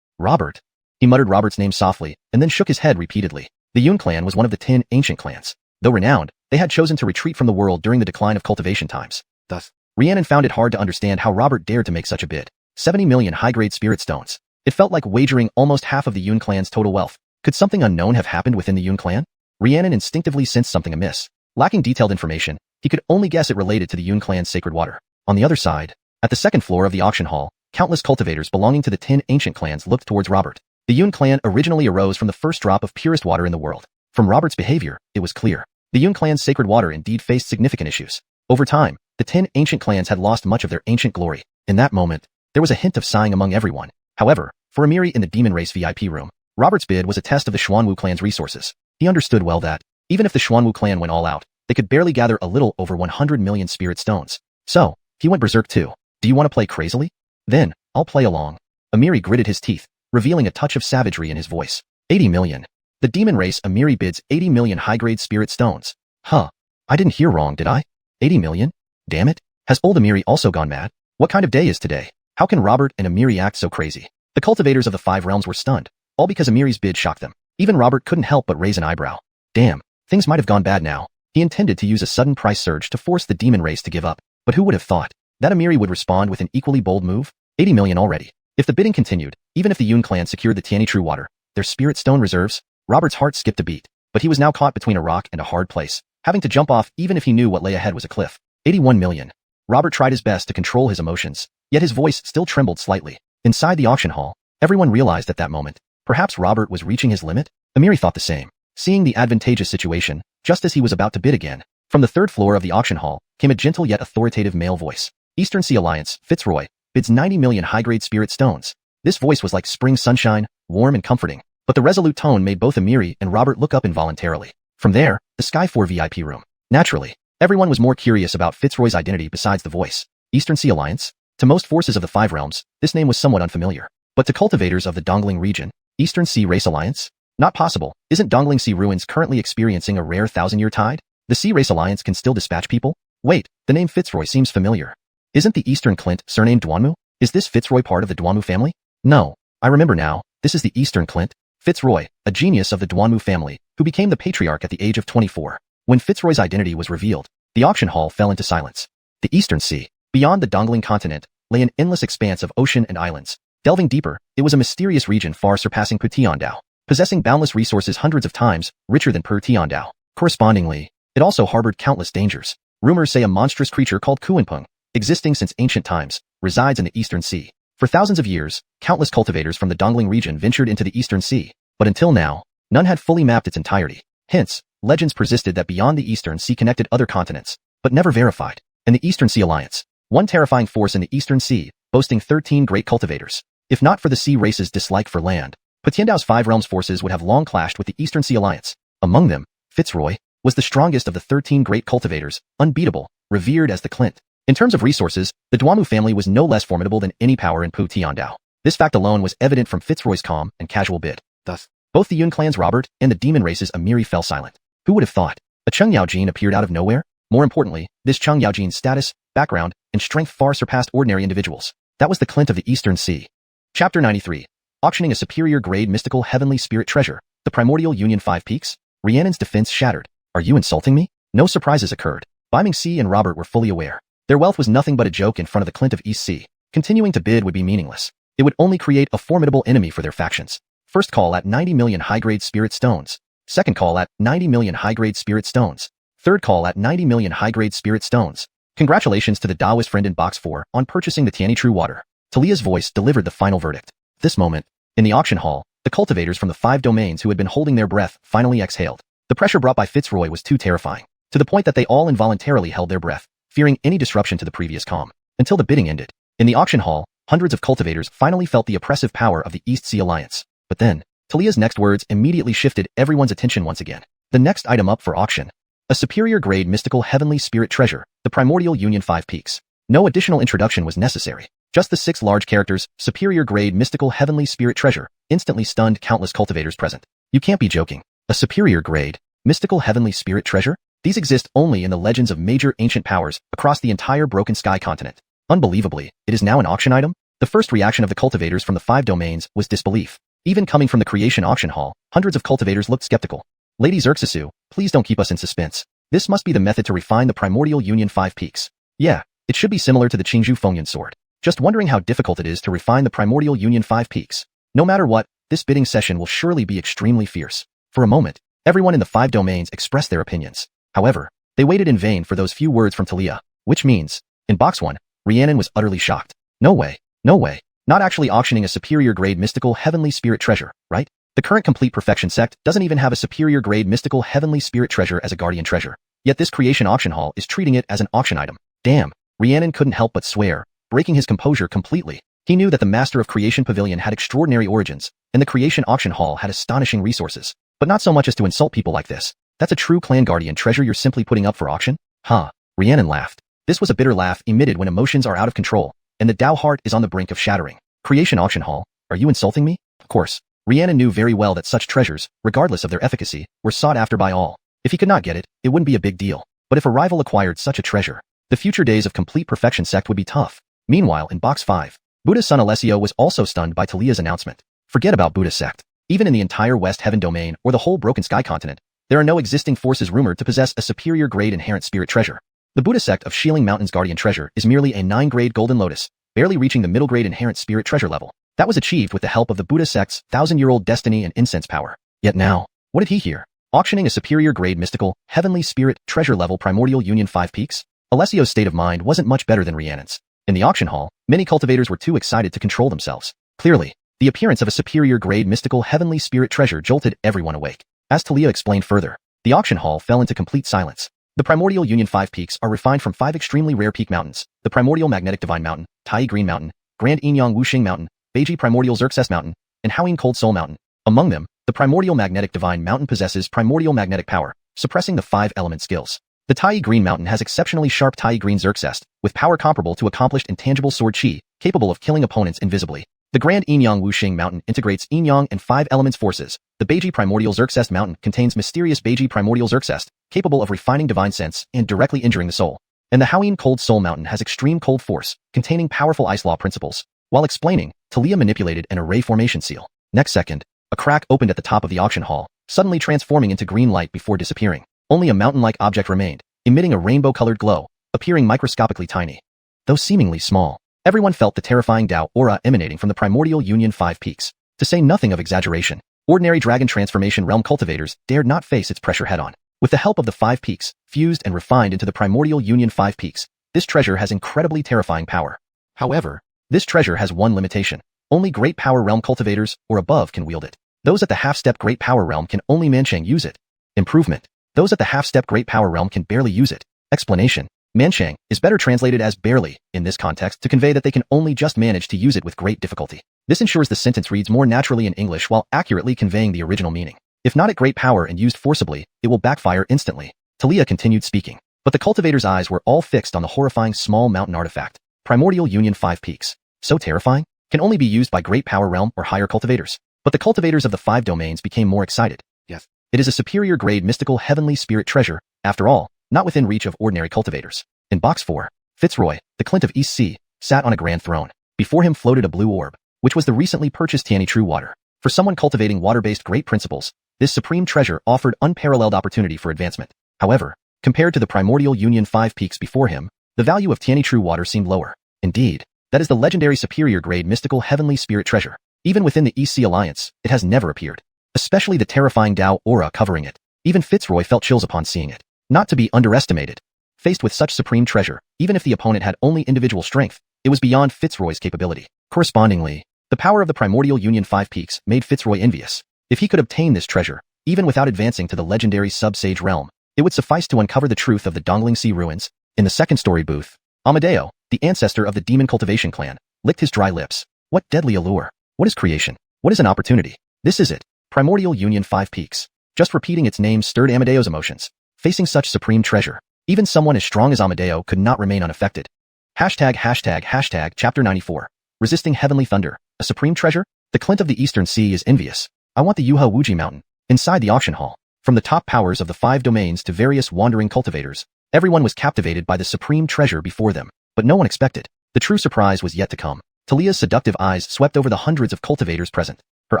S1: Robert? He muttered Robert's name softly, and then shook his head repeatedly. The Yun clan was one of the 10 ancient clans. Though renowned, they had chosen to retreat from the world during the decline of cultivation times. Thus, Rhiannon found it hard to understand how Robert dared to make such a bid. 70 million high-grade spirit stones. It felt like wagering almost half of the Yun clan's total wealth. Could something unknown have happened within the Yun clan? Rhiannon instinctively sensed something amiss. Lacking detailed information, he could only guess it related to the Yun clan's sacred water. On the other side, at the second floor of the auction hall, countless cultivators belonging to the 10 ancient clans looked towards Robert. The Yun clan originally arose from the first drop of purest water in the world. From Robert's behavior, it was clear. The Yun clan's sacred water indeed faced significant issues. Over time, the 10 ancient clans had lost much of their ancient glory. In that moment, there was a hint of sighing among everyone. However, for Amiri in the Demon Race VIP room, Robert's bid was a test of the Xuanhuan clan's resources. He understood well that, even if the Xuanhuan clan went all out, they could barely gather a little over 100 million spirit stones. So, he went berserk too. Do you want to play crazily? Then, I'll play along. Amiri gritted his teeth, revealing a touch of savagery in his voice. 80 million. The Demon Race Amiri bids 80 million high-grade spirit stones. Huh. I didn't hear wrong, did I? 80 million? Damn it. Has old Amiri also gone mad? What kind of day is today? How can Robert and Amiri act so crazy? The cultivators of the 5 realms were stunned, all because Amiri's bid shocked them. Even Robert couldn't help but raise an eyebrow. Damn, things might have gone bad now. He intended to use a sudden price surge to force the Demon Race to give up, but who would have thought that Amiri would respond with an equally bold move? 80 million already. If the bidding continued, even if the Yun clan secured the Tianyi True Water, their spirit stone reserves, Robert's heart skipped a beat, but he was now caught between a rock and a hard place, having to jump off even if he knew what lay ahead was a cliff. 81 million. Robert tried his best to control his emotions, yet his voice still trembled slightly. Inside the auction hall, everyone realized at that moment, perhaps Robert was reaching his limit? Amiri thought the same. Seeing the advantageous situation, just as he was about to bid again, from the 3rd floor of the auction hall, came a gentle yet authoritative male voice. Eastern Sea Alliance, Fitzroy, bids 90 million high-grade spirit stones. This voice was like spring sunshine, warm and comforting, but the resolute tone made both Amiri and Robert look up involuntarily. From there, the Sky 4 VIP room. Naturally, everyone was more curious about Fitzroy's identity besides the voice. Eastern Sea Alliance? To most forces of the 5 realms, this name was somewhat unfamiliar. But to cultivators of the Dongling region, Eastern Sea Race Alliance? Not possible. Isn't Dongling Sea Ruins currently experiencing a rare 1,000-year tide? The Sea Race Alliance can still dispatch people? Wait, the name Fitzroy seems familiar. Isn't the Eastern Clint surnamed Duanmu? Is this Fitzroy part of the Duanmu family? No, I remember now, this is the Eastern Clint. Fitzroy, a genius of the Duanmu family, who became the patriarch at the age of 24. When Fitzroy's identity was revealed, the auction hall fell into silence. The Eastern Sea, beyond the Dongling continent, lay an endless expanse of ocean and islands. Delving deeper, it was a mysterious region far surpassing Putiandao, possessing boundless resources hundreds of times richer than Putiandao. Correspondingly, it also harbored countless dangers. Rumors say a monstrous creature called Kuanpeng, existing since ancient times, resides in the Eastern Sea. For thousands of years, countless cultivators from the Dongling region ventured into the Eastern Sea, but until now, none had fully mapped its entirety. Hence, legends persisted that beyond the Eastern Sea connected other continents, but never verified. and the Eastern Sea Alliance. One terrifying force in the Eastern Sea, boasting 13 great cultivators. If not for the sea race's dislike for land, Patiendao's 5 realms forces would have long clashed with the Eastern Sea Alliance. Among them, Fitzroy was the strongest of the 13 great cultivators, unbeatable, revered as the Clint. In terms of resources, the Duamu family was no less formidable than any power in Patiendao. This fact alone was evident from Fitzroy's calm and casual bid. Thus, both the Yun clan's Robert and the demon race's Amiri fell silent. Who would have thought? A Cheng Yaojin appeared out of nowhere? More importantly, this Cheng Yaojin's status, background, and strength far surpassed ordinary individuals. That was the Clint of the Eastern Sea. Chapter 93. Auctioning a superior grade mystical heavenly spirit treasure, the primordial Union 5 Peaks? Rhiannon's defense shattered. Are you insulting me? No surprises occurred. Biming C and Robert were fully aware. Their wealth was nothing but a joke in front of the Clint of East Sea. Continuing to bid would be meaningless. It would only create a formidable enemy for their factions. First call at 90 million high-grade spirit stones. Second call at 90 million high-grade spirit stones. Third call at 90 million high-grade spirit stones. Congratulations to the Taoist friend in Box 4 on purchasing the Tiani True Water. Talia's voice delivered the final verdict. At this moment, in the auction hall, the cultivators from the 5 domains who had been holding their breath finally exhaled. The pressure brought by Fitzroy was too terrifying, to the point that they all involuntarily held their breath, fearing any disruption to the previous calm. Until the bidding ended. In the auction hall, hundreds of cultivators finally felt the oppressive power of the East Sea Alliance. But then, Talia's next words immediately shifted everyone's attention once again. The next item up for auction. A superior grade mystical heavenly spirit treasure, the primordial Union 5 Peaks. No additional introduction was necessary. Just the 6 large characters, superior grade mystical heavenly spirit treasure, instantly stunned countless cultivators present. You can't be joking. A superior grade, mystical heavenly spirit treasure? These exist only in the legends of major ancient powers across the entire Broken Sky continent. Unbelievably, it is now an auction item? The first reaction of the cultivators from the 5 domains was disbelief. Even coming from the creation auction hall, hundreds of cultivators looked skeptical. Lady Xerxesu, please don't keep us in suspense. This must be the method to refine the primordial Union 5 Peaks. Yeah, it should be similar to the Qingzhou Fengyan sword. Just wondering how difficult it is to refine the primordial Union 5 Peaks. No matter what, this bidding session will surely be extremely fierce. For a moment, everyone in the 5 domains expressed their opinions. However, they waited in vain for those few words from Talia, which means, in box 1, Rhiannon was utterly shocked. No way, no way. Not actually auctioning a superior grade mystical heavenly spirit treasure, right? The current complete perfection sect doesn't even have a superior grade mystical heavenly spirit treasure as a guardian treasure. Yet this creation auction hall is treating it as an auction item. Damn, Rhiannon couldn't help but swear, breaking his composure completely. He knew that the Master of Creation Pavilion had extraordinary origins, and the creation auction hall had astonishing resources. But not so much as to insult people like this. That's a true clan guardian treasure you're simply putting up for auction? Huh. Rhiannon laughed. This was a bitter laugh emitted when emotions are out of control, and the Dao heart is on the brink of shattering. Creation auction hall? Are you insulting me? Of course. Rhiannon knew very well that such treasures, regardless of their efficacy, were sought after by all. If he could not get it, it wouldn't be a big deal. But if a rival acquired such a treasure, the future days of complete perfection sect would be tough. Meanwhile, in box 5, Buddha's son Alessio was also stunned by Talia's announcement. Forget about Buddha's sect. Even in the entire West Heaven domain or the whole Broken Sky continent, there are no existing forces rumored to possess a superior grade inherent spirit treasure. The Buddha sect of Shieling Mountain's guardian treasure is merely a 9-grade golden lotus, barely reaching the middle grade inherent spirit treasure level. That was achieved with the help of the Buddha sect's 1,000-year-old destiny and incense power. Yet now, what did he hear? Auctioning a superior grade mystical, heavenly spirit treasure level primordial Union 5 Peaks? Alessio's state of mind wasn't much better than Rhiannon's. In the auction hall, many cultivators were too excited to control themselves. Clearly, the appearance of a superior grade mystical heavenly spirit treasure jolted everyone awake. As Talia explained further, the auction hall fell into complete silence. The primordial Union 5 Peaks are refined from 5 extremely rare peak mountains: the primordial magnetic divine mountain, Tai Green Mountain, Grand Inyang Wuxing Mountain, Beiji primordial Xerxes Mountain, and Haoying Cold Soul Mountain. Among them, the primordial magnetic divine mountain possesses primordial magnetic power, suppressing the 5 element skills. The Tai Green Mountain has exceptionally sharp Tai Green Xerxes, with power comparable to accomplished intangible sword chi, capable of killing opponents invisibly. The Grand Inyang Wuxing Mountain integrates Inyang and 5 elements forces. The Beiji primordial Xerxes Mountain contains mysterious Beiji primordial Xerxes, capable of refining divine sense and directly injuring the soul. And the Haoying Cold Soul Mountain has extreme cold force, containing powerful ice law principles. While explaining, Talia manipulated an array formation seal. Next second, a crack opened at the top of the auction hall, suddenly transforming into green light before disappearing. Only a mountain-like object remained, emitting a rainbow-colored glow, appearing microscopically tiny. Though seemingly small, everyone felt the terrifying Dao aura emanating from the primordial Union 5 Peaks. To say nothing of exaggeration, ordinary dragon transformation realm cultivators dared not face its pressure head-on. With the help of the 5 Peaks, fused and refined into the primordial Union 5 Peaks, this treasure has incredibly terrifying power. However, this treasure has one limitation. Only Great Power Realm cultivators or above can wield it. Those at the half-step Great Power Realm can only Manchang use it. Improvement. Those at the half-step Great Power Realm can barely use it. Explanation. Manshang is better translated as barely in this context to convey that they can only just manage to use it with great difficulty. This ensures the sentence reads more naturally in English while accurately conveying the original meaning. If not at great power and used forcibly, it will backfire instantly. Talia continued speaking, but the cultivator's eyes were all fixed on the horrifying small mountain artifact. Primordial Union 5 Peaks. So terrifying? Can only be used by great power realm or higher cultivators. But the cultivators of the 5 domains became more excited. Yes. It is a superior grade mystical heavenly spirit treasure, after all, not within reach of ordinary cultivators. In box 4, Fitzroy, the Clint of East Sea, sat on a grand throne. Before him floated a blue orb, which was the recently purchased Tiani True Water. For someone cultivating water-based great principles, this supreme treasure offered unparalleled opportunity for advancement. However, compared to the Primordial Union 5 Peaks before him, the value of Tiani True Water seemed lower. Indeed, that is the legendary superior grade mystical heavenly spirit treasure. Even within the East Sea Alliance, it has never appeared. Especially the terrifying Tao aura covering it. Even Fitzroy felt chills upon seeing it. Not to be underestimated. Faced with such supreme treasure, even if the opponent had only individual strength, it was beyond Fitzroy's capability. Correspondingly, the power of the Primordial Union 5 Peaks made Fitzroy envious. If he could obtain this treasure, even without advancing to the legendary Sub-Sage realm, it would suffice to uncover the truth of the Dongling Sea ruins. In the second-story booth, Amadeo, the ancestor of the demon cultivation clan, licked his dry lips. What deadly allure? What is creation? What is an opportunity? This is it. Primordial Union 5 Peaks. Just repeating its name stirred Amadeo's emotions. Facing such supreme treasure, even someone as strong as Amadeo could not remain unaffected. Chapter 94. Resisting Heavenly Thunder. A supreme treasure? The Clint of the Eastern Sea is envious. I want the Yuha Wuji Mountain. Inside the auction hall, from the top powers of the 5 domains to various wandering cultivators, everyone was captivated by the supreme treasure before them. But no one expected. The true surprise was yet to come. Talia's seductive eyes swept over the hundreds of cultivators present. Her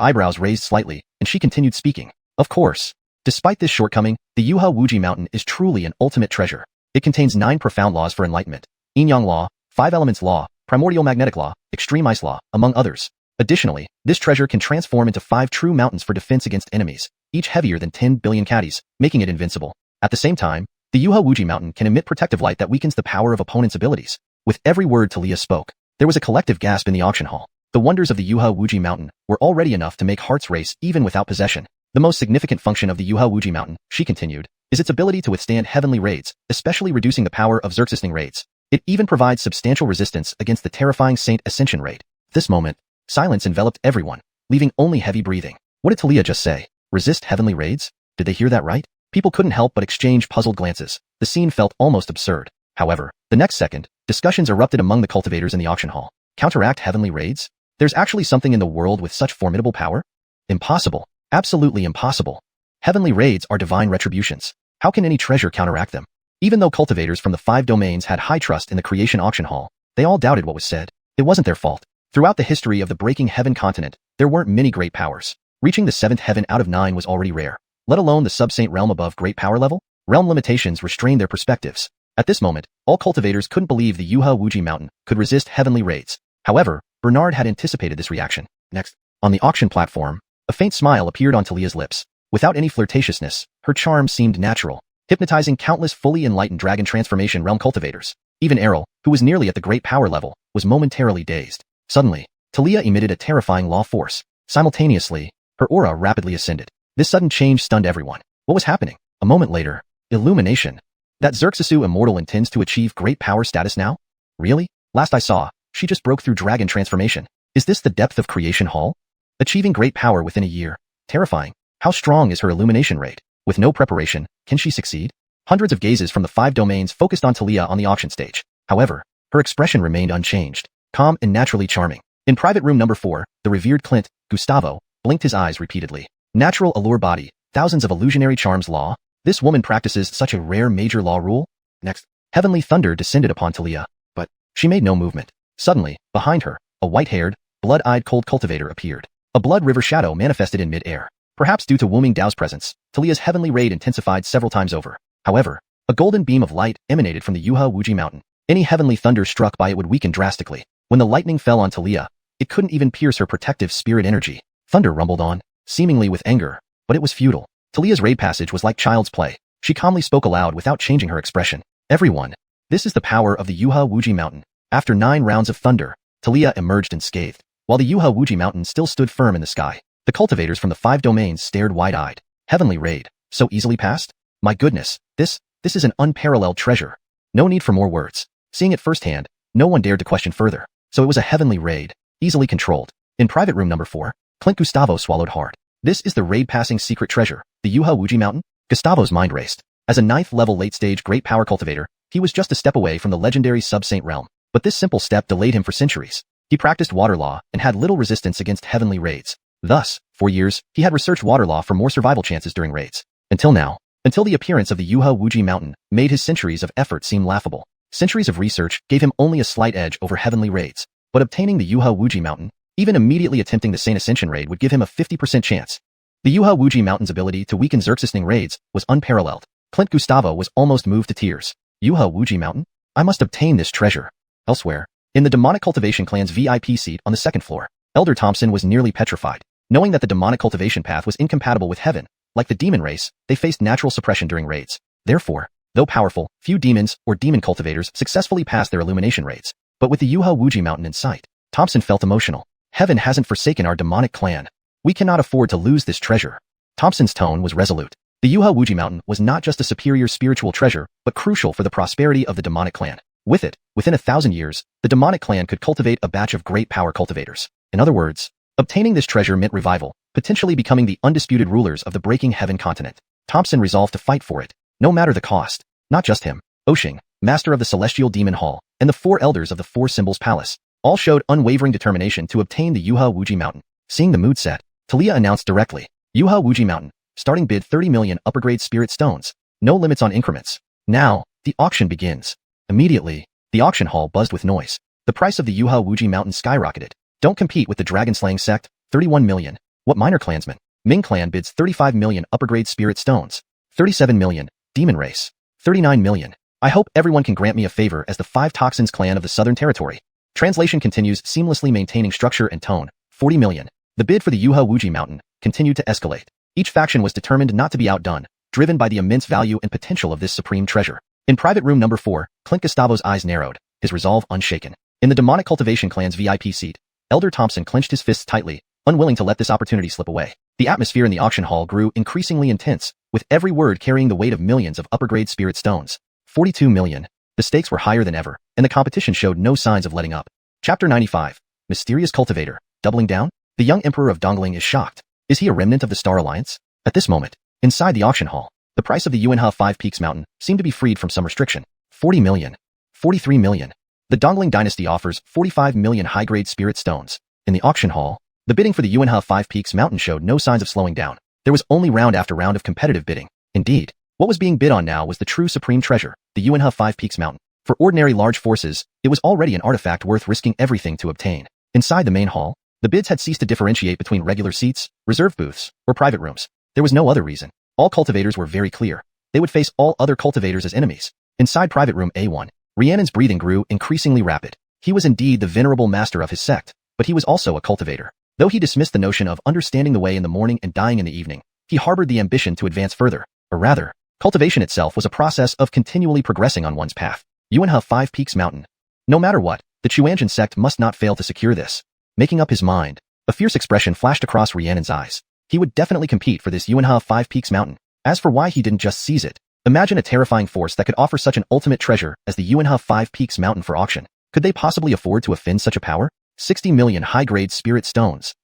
S1: eyebrows raised slightly, and she continued speaking. Of course. Despite this shortcoming, the Yuha Wuji Mountain is truly an ultimate treasure. It contains 9 profound laws for enlightenment. Yin-Yang Law, 5 Elements Law, Primordial Magnetic Law, Extreme Ice Law, among others. Additionally, this treasure can transform into 5 true mountains for defense against enemies, each heavier than 10 billion caddies, making it invincible. At the same time, the Yuha Wuji Mountain can emit protective light that weakens the power of opponents' abilities. With every word Talia spoke, there was a collective gasp in the auction hall. The wonders of the Yuha Wuji Mountain were already enough to make hearts race even without possession. The most significant function of the Yuha Wuji Mountain, she continued, is its ability to withstand heavenly raids, especially reducing the power of Xerxesting raids. It even provides substantial resistance against the terrifying Saint Ascension raid. At this moment, silence enveloped everyone, leaving only heavy breathing. What did Talia just say? Resist heavenly raids? Did they hear that right? People couldn't help but exchange puzzled glances. The scene felt almost absurd. However, the next second, discussions erupted among the cultivators in the auction hall. Counteract heavenly raids? There's actually something in the world with such formidable power? Impossible. Absolutely impossible. Heavenly raids are divine retributions. How can any treasure counteract them? Even though cultivators from the 5 domains had high trust in the creation auction hall, they all doubted what was said. It wasn't their fault. Throughout the history of the Breaking Heaven continent, there weren't many great powers. Reaching the 7th heaven out of 9 was already rare, let alone the sub-saint realm above great power level. Realm limitations restrained their perspectives. At this moment, all cultivators couldn't believe the Yuha Wuji Mountain could resist heavenly raids. However, Bernard had anticipated this reaction. Next, on the auction platform, a faint smile appeared on Talia's lips. Without any flirtatiousness, her charm seemed natural, hypnotizing countless fully enlightened dragon transformation realm cultivators. Even Errol, who was nearly at the great power level, was momentarily dazed. Suddenly, Talia emitted a terrifying law force. Simultaneously, her aura rapidly ascended. This sudden change stunned everyone. What was happening? A moment later, illumination. That Xerxesu Immortal intends to achieve great power status now? Really? Last I saw, she just broke through dragon transformation. Is this the depth of creation hall? Achieving great power within a year. Terrifying. How strong is her illumination rate? With no preparation, can she succeed? Hundreds of gazes from the 5 domains focused on Talia on the auction stage. However, her expression remained unchanged, calm and naturally charming. In private room number 4, the revered Clint, Gustavo, blinked his eyes repeatedly. Natural allure body, thousands of illusionary charms law. This woman practices such a rare major law rule? Next, heavenly thunder descended upon Talia, but she made no movement. Suddenly, behind her, a white-haired, blood-eyed cold cultivator appeared. A blood river shadow manifested in mid-air. Perhaps due to Wu Mingdao's presence, Talia's heavenly raid intensified several times over. However, a golden beam of light emanated from the Yuha Wuji Mountain. Any heavenly thunder struck by it would weaken drastically. When the lightning fell on Talia, it couldn't even pierce her protective spirit energy. Thunder rumbled on, seemingly with anger, but it was futile. Talia's raid passage was like child's play. She calmly spoke aloud without changing her expression. Everyone, this is the power of the Yuha Wuji Mountain. After 9 rounds of thunder, Talia emerged unscathed, while the Yuha Wuji Mountain still stood firm in the sky. The cultivators from the 5 domains stared wide-eyed. Heavenly raid, so easily passed? My goodness, this is an unparalleled treasure. No need for more words. Seeing it firsthand, no one dared to question further. So it was a heavenly raid, easily controlled. In private room number 4, Clint Gustavo swallowed hard. This is the raid-passing secret treasure, the Yuha Wuji Mountain? Gustavo's mind raced. As a 9th-level late-stage great power cultivator, he was just a step away from the legendary sub-saint realm. But this simple step delayed him for centuries. He practiced water law and had little resistance against heavenly raids. Thus, for years, he had researched water law for more survival chances during raids. Until now. Until the appearance of the Yuha Wuji Mountain made his centuries of effort seem laughable. Centuries of research gave him only a slight edge over heavenly raids. But obtaining the Yuha Wuji Mountain, even immediately attempting the Saint Ascension raid would give him a 50% chance. The Yuha Wuji Mountain's ability to weaken Xerxesning raids was unparalleled. Clint Gustavo was almost moved to tears. Yuha Wuji Mountain? I must obtain this treasure. Elsewhere, in the demonic cultivation clan's VIP seat on the 2nd floor, Elder Thompson was nearly petrified. Knowing that the demonic cultivation path was incompatible with heaven, like the demon race, they faced natural suppression during raids. Therefore, though powerful, few demons or demon cultivators successfully passed their illumination raids. But with the Yuha Wuji Mountain in sight, Thompson felt emotional. Heaven hasn't forsaken our demonic clan. We cannot afford to lose this treasure. Thompson's tone was resolute. The Yuha Wuji Mountain was not just a superior spiritual treasure, but crucial for the prosperity of the demonic clan. With it, within 1,000 years, the demonic clan could cultivate a batch of great power cultivators. In other words, obtaining this treasure meant revival, potentially becoming the undisputed rulers of the breaking heaven continent. Thompson resolved to fight for it, no matter the cost. Not just him. Oshing, master of the Celestial Demon Hall, and the 4 elders of the 4 Symbols Palace, all showed unwavering determination to obtain the Yuha Wuji Mountain. Seeing the mood set, Talia announced directly, Yuha Wuji Mountain, starting bid 30 million upper-grade spirit stones. No limits on increments. Now, the auction begins. Immediately, the auction hall buzzed with noise. The price of the Yuha Wuji Mountain skyrocketed. Don't compete with the dragon-slaying sect, 31 million. What minor clansman? Ming clan bids 35 million upper-grade spirit stones. 37 million. Demon race. 39 million. I hope everyone can grant me a favor as the 5 Toxins clan of the Southern Territory. Translation continues, seamlessly maintaining structure and tone. 40 million. The bid for the Yuha Wuji Mountain continued to escalate. Each faction was determined not to be outdone, driven by the immense value and potential of this supreme treasure. In private room number 4, Clint Gustavo's eyes narrowed, his resolve unshaken. In the demonic cultivation clan's VIP seat, Elder Thompson clenched his fists tightly, unwilling to let this opportunity slip away. The atmosphere in the auction hall grew increasingly intense, with every word carrying the weight of millions of upper-grade spirit stones. 42 million. The stakes were higher than ever, and the competition showed no signs of letting up. Chapter 95. Mysterious Cultivator. Doubling down? The young Emperor of Dongling is shocked. Is he a remnant of the Star Alliance? At this moment, inside the auction hall, the price of the Xuanhuan 5 Peaks Mountain seemed to be freed from some restriction. 40 million. 43 million. The Dongling dynasty offers 45 million high-grade spirit stones. In the auction hall, the bidding for the Xuanhuan 5 Peaks Mountain showed no signs of slowing down. There was only round after round of competitive bidding. Indeed, what was being bid on now was the true supreme treasure, the Xuanhuan 5 Peaks Mountain. For ordinary large forces, it was already an artifact worth risking everything to obtain. Inside the main hall, the bids had ceased to differentiate between regular seats, reserved booths, or private rooms. There was no other reason. All cultivators were very clear. They would face all other cultivators as enemies. Inside private room A1, Rhiannon's breathing grew increasingly rapid. He was indeed the venerable master of his sect, but he was also a cultivator. Though he dismissed the notion of understanding the way in the morning and dying in the evening, he harbored the ambition to advance further. Or rather, cultivation itself was a process of continually progressing on one's path. Xuanhuan 5 Peaks Mountain. No matter what, the Xuanzhen sect must not fail to secure this. Making up his mind, a fierce expression flashed across Rhiannon's eyes. He would definitely compete for this Xuanhuan 5 Peaks Mountain. As for why he didn't just seize it, imagine a terrifying force that could offer such an ultimate treasure as the Xuanhuan 5 Peaks Mountain for auction. Could they possibly afford to offend such a power? 60 million high-grade spirit stones.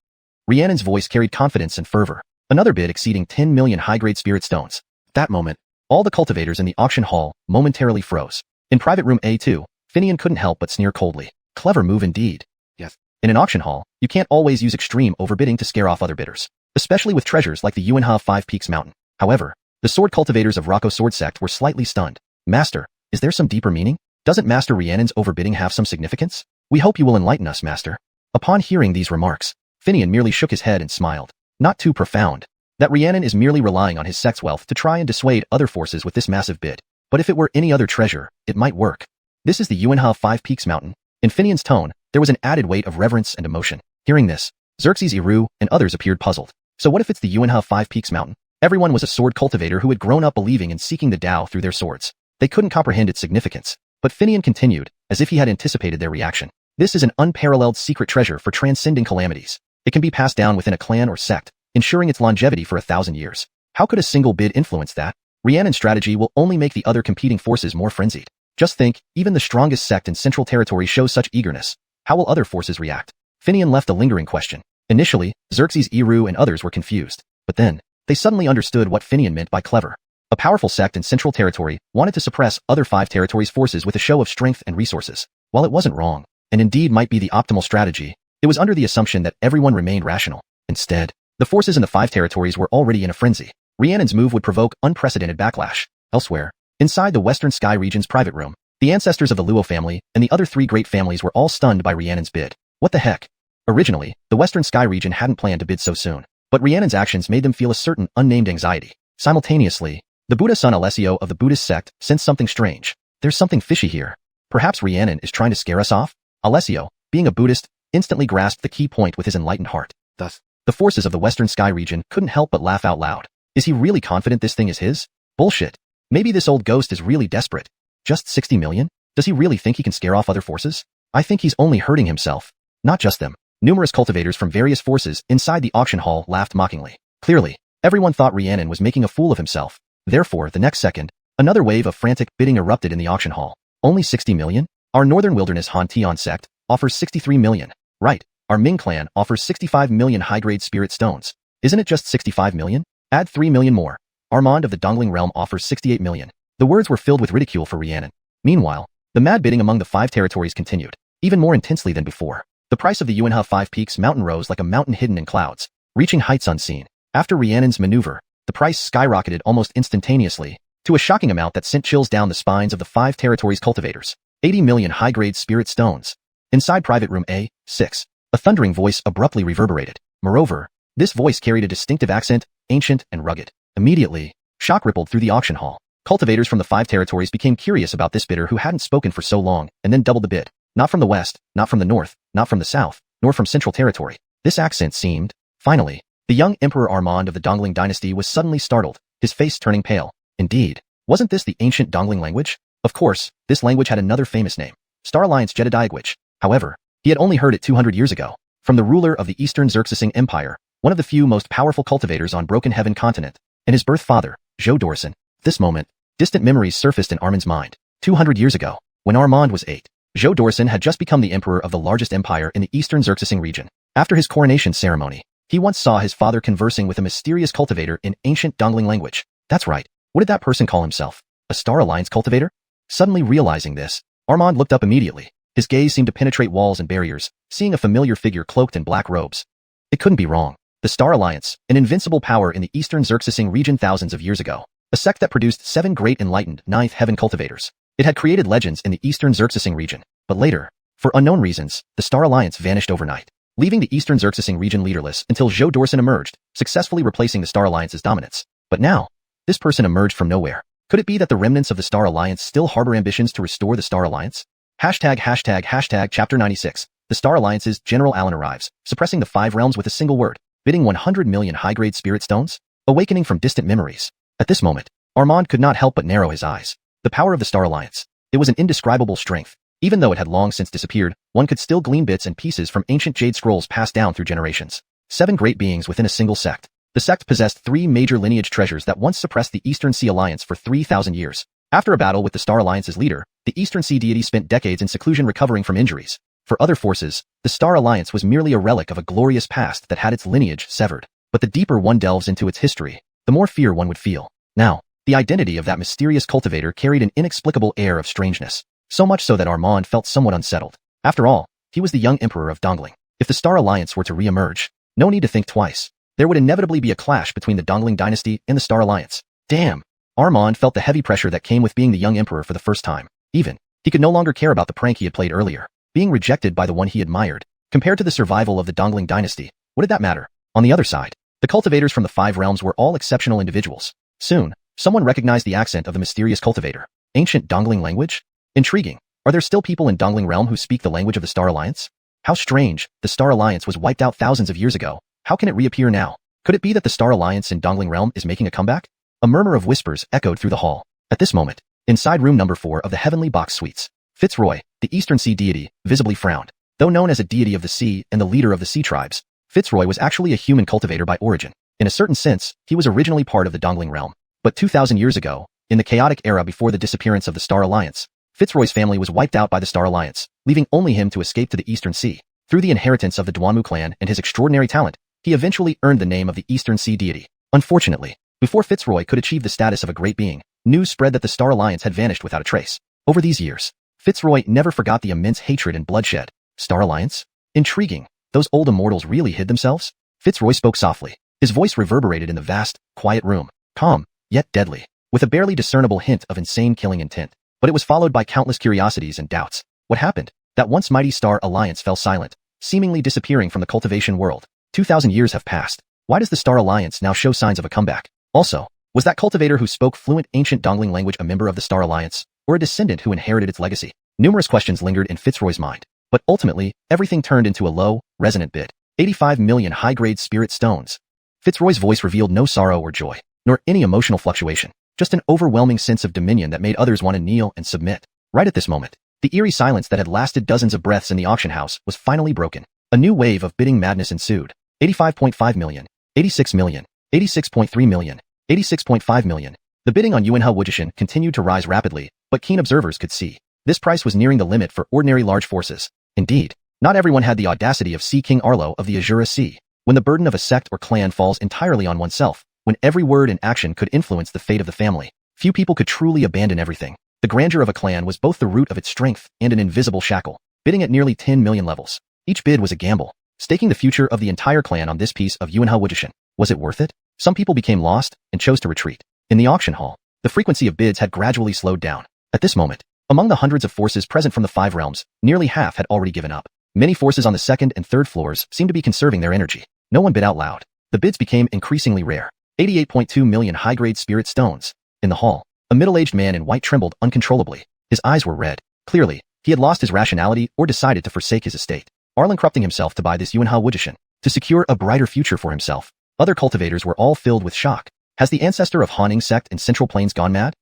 S1: Rhiannon's voice carried confidence and fervor. Another bid exceeding 10 million high-grade spirit stones. At that moment, all the cultivators in the auction hall momentarily froze. In private room A2, Finian couldn't help but sneer coldly. Clever move indeed. Yes. In an auction hall, you can't always use extreme overbidding to scare off other bidders, especially with treasures like the Xuanhuan 5 Peaks Mountain. However, the sword cultivators of Rocco Sword Sect were slightly stunned. Master, is there some deeper meaning? Doesn't Master Rhiannon's overbidding have some significance? We hope you will enlighten us, Master. Upon hearing these remarks, Finian merely shook his head and smiled. Not too profound. That Rhiannon is merely relying on his sect's wealth to try and dissuade other forces with this massive bid. But if it were any other treasure, it might work. This is the Xuanhuan 5 Peaks Mountain. In Finian's tone, there was an added weight of reverence and emotion. Hearing this, Xerxes Eru and others appeared puzzled. So what if it's the Xuanhuan 5 Peaks Mountain? Everyone was a sword cultivator who had grown up believing in seeking the Tao through their swords. They couldn't comprehend its significance. But Finian continued, as if he had anticipated their reaction. This is an unparalleled secret treasure for transcending calamities. It can be passed down within a clan or sect, ensuring its longevity for 1,000 years. How could a single bid influence that? Rhiannon's strategy will only make the other competing forces more frenzied. Just think, even the strongest sect in Central Territory shows such eagerness. How will other forces react? Finian left a lingering question. Initially, Xerxes Eru and others were confused, but then, they suddenly understood what Finian meant by clever. A powerful sect in Central Territory wanted to suppress other 5 territories' forces with a show of strength and resources. While it wasn't wrong, and indeed might be the optimal strategy, it was under the assumption that everyone remained rational. Instead, the forces in the 5 territories were already in a frenzy. Rhiannon's move would provoke unprecedented backlash. Elsewhere, inside the Western Sky region's private room, the ancestors of the Luo family and the other 3 great families were all stunned by Rhiannon's bid. What the heck? Originally, the Western Sky region hadn't planned to bid so soon, but Rhiannon's actions made them feel a certain unnamed anxiety. Simultaneously, the Buddha son Alessio of the Buddhist sect sensed something strange. There's something fishy here. Perhaps Rhiannon is trying to scare us off? Alessio, being a Buddhist, instantly grasped the key point with his enlightened heart. Thus, the forces of the Western Sky region couldn't help but laugh out loud. Is he really confident this thing is his? Bullshit. Maybe this old ghost is really desperate. Just 60 million? Does he really think he can scare off other forces? I think he's only hurting himself. Not just them. Numerous cultivators from various forces inside the auction hall laughed mockingly. Clearly, everyone thought Rhiannon was making a fool of himself. Therefore, the next second, another wave of frantic bidding erupted in the auction hall. Only 60 million? Our Northern Wilderness Han Tian sect offers 63 million. Right. Our Ming clan offers 65 million high-grade spirit stones. Isn't it just 65 million? Add 3 million more. Armand of the Dongling realm offers 68 million. The words were filled with ridicule for Rhiannon. Meanwhile, the mad bidding among the 5 territories continued, even more intensely than before. The price of the Xuanhuan 5 Peaks mountain rose like a mountain hidden in clouds, reaching heights unseen. After Rhiannon's maneuver, the price skyrocketed almost instantaneously, to a shocking amount that sent chills down the spines of the 5 territories' cultivators. 80 million high-grade spirit stones. Inside private room A6, a thundering voice abruptly reverberated. Moreover, this voice carried a distinctive accent, ancient and rugged. Immediately, shock rippled through the auction hall. Cultivators from the 5 territories became curious about this bidder who hadn't spoken for so long, and then doubled the bid. Not from the west, not from the north, not from the south, nor from Central Territory. This accent seemed. Finally, the young Emperor Armand of the Dongling dynasty was suddenly startled, his face turning pale. Indeed, wasn't this the ancient Dongling language? Of course, this language had another famous name, Star Alliance Jedediagwich. However, he had only heard it 200 years ago, from the ruler of the Eastern Xerxesing Empire, one of the few most powerful cultivators on Broken Heaven continent, and his birth father, Zhou Dorson. At this moment, distant memories surfaced in Armand's mind. 200 years ago, when Armand was 8, Zhou Dorson had just become the emperor of the largest empire in the Eastern Xerxesing region. After his coronation ceremony, he once saw his father conversing with a mysterious cultivator in ancient Dongling language. That's right. What did that person call himself? A Star Alliance cultivator? Suddenly realizing this, Armand looked up immediately. His gaze seemed to penetrate walls and barriers, seeing a familiar figure cloaked in black robes. It couldn't be wrong. The Star Alliance, an invincible power in the Eastern Xerxesing region thousands of years ago. A sect that produced 7 great enlightened ninth heaven cultivators. It had created legends in the Eastern Xerxesing region. But later, for unknown reasons, the Star Alliance vanished overnight, leaving the Eastern Xerxesing region leaderless until Zhou Dorson emerged, successfully replacing the Star Alliance's dominance. But now, this person emerged from nowhere. Could it be that the remnants of the Star Alliance still harbor ambitions to restore the Star Alliance? Hashtag Chapter 96. The Star Alliance's General Allen arrives, suppressing the 5 realms with a single word, bidding 100 million high-grade spirit stones? Awakening from distant memories. At this moment, Armand could not help but narrow his eyes. The power of the Star Alliance. It was an indescribable strength. Even though it had long since disappeared, one could still glean bits and pieces from ancient jade scrolls passed down through generations. 7 great beings within a single sect. The sect possessed 3 major lineage treasures that once suppressed the Eastern Sea Alliance for 3,000 years. After a battle with the Star Alliance's leader, the Eastern Sea deity spent decades in seclusion recovering from injuries. For other forces, the Star Alliance was merely a relic of a glorious past that had its lineage severed. But the deeper one delves into its history, the more fear one would feel. Now, the identity of that mysterious cultivator carried an inexplicable air of strangeness. So much so that Armand felt somewhat unsettled. After all, he was the young emperor of Dongling. If the Star Alliance were to re-emerge, no need to think twice. There would inevitably be a clash between the Dongling dynasty and the Star Alliance. Damn! Armand felt the heavy pressure that came with being the young emperor for the first time. Even, he could no longer care about the prank he had played earlier. Being rejected by the one he admired. Compared to the survival of the Dongling dynasty, what did that matter? On the other side, the cultivators from the 5 realms were all exceptional individuals. Soon, someone recognized the accent of the mysterious cultivator. Ancient Dongling language? Intriguing. Are there still people in Dongling realm who speak the language of the Star Alliance? How strange. The Star Alliance was wiped out thousands of years ago. How can it reappear now? Could it be that the Star Alliance in Dongling realm is making a comeback? A murmur of whispers echoed through the hall. At this moment, inside room number 4 of the Heavenly Box Suites, Fitzroy, the Eastern Sea deity, visibly frowned. Though known as a deity of the sea and the leader of the sea tribes, Fitzroy was actually a human cultivator by origin. In a certain sense, he was originally part of the Dongling realm. But 2,000 years ago, in the chaotic era before the disappearance of the Star Alliance, Fitzroy's family was wiped out by the Star Alliance, leaving only him to escape to the Eastern Sea. Through the inheritance of the donghua clan and his extraordinary talent, he eventually earned the name of the Eastern Sea deity. Unfortunately, before Fitzroy could achieve the status of a great being, news spread that the Star Alliance had vanished without a trace. Over these years, Fitzroy never forgot the immense hatred and bloodshed. Star Alliance? Intriguing. Those old immortals really hid themselves? Fitzroy spoke softly. His voice reverberated in the vast, quiet room, calm, yet deadly, with a barely discernible hint of insane killing intent. But it was followed by countless curiosities and doubts. What happened? That once mighty Star Alliance fell silent, seemingly disappearing from the cultivation world. 2,000 years have passed. Why does the Star Alliance now show signs of a comeback? Also, was that cultivator who spoke fluent ancient dongling language a member of the Star Alliance, or a descendant who inherited its legacy? Numerous questions lingered in Fitzroy's mind, but ultimately, everything turned into a low, resonant bid. 85 million high-grade spirit stones. Fitzroy's voice revealed no sorrow or joy, nor any emotional fluctuation, just an overwhelming sense of dominion that made others want to kneel and submit. Right at this moment, the eerie silence that had lasted dozens of breaths in the auction house was finally broken. A new wave of bidding madness ensued. 85.5 million, 86 million, 86.3 million, 86.5 million. The bidding on xuanhuan continued to rise rapidly, but keen observers could see this price was nearing the limit for ordinary large forces. Indeed, not everyone had the audacity of Sea King Arlo of the Azure Sea. When the burden of a sect or clan falls entirely on oneself, when every word and action could influence the fate of the family, few people could truly abandon everything. The grandeur of a clan was both the root of its strength and an invisible shackle. Bidding at nearly 10 million levels, each bid was a gamble, staking the future of the entire clan on this piece of xuanhuan. Was it worth it? Some people became lost and chose to retreat. In the auction hall, the frequency of bids had gradually slowed down. At this moment, among the hundreds of forces present from the 5 realms, nearly half had already given up. Many forces on the second and third floors seemed to be conserving their energy. No one bid out loud. The bids became increasingly rare. 88.2 million high-grade spirit stones. In the hall, a middle-aged man in white trembled uncontrollably. His eyes were red. Clearly, he had lost his rationality or decided to forsake his estate. Arlen corrupting himself to buy this xuanhuan, to secure a brighter future for himself. Other cultivators were all filled with shock. Has the ancestor of Haunting sect in Central Plains gone mad?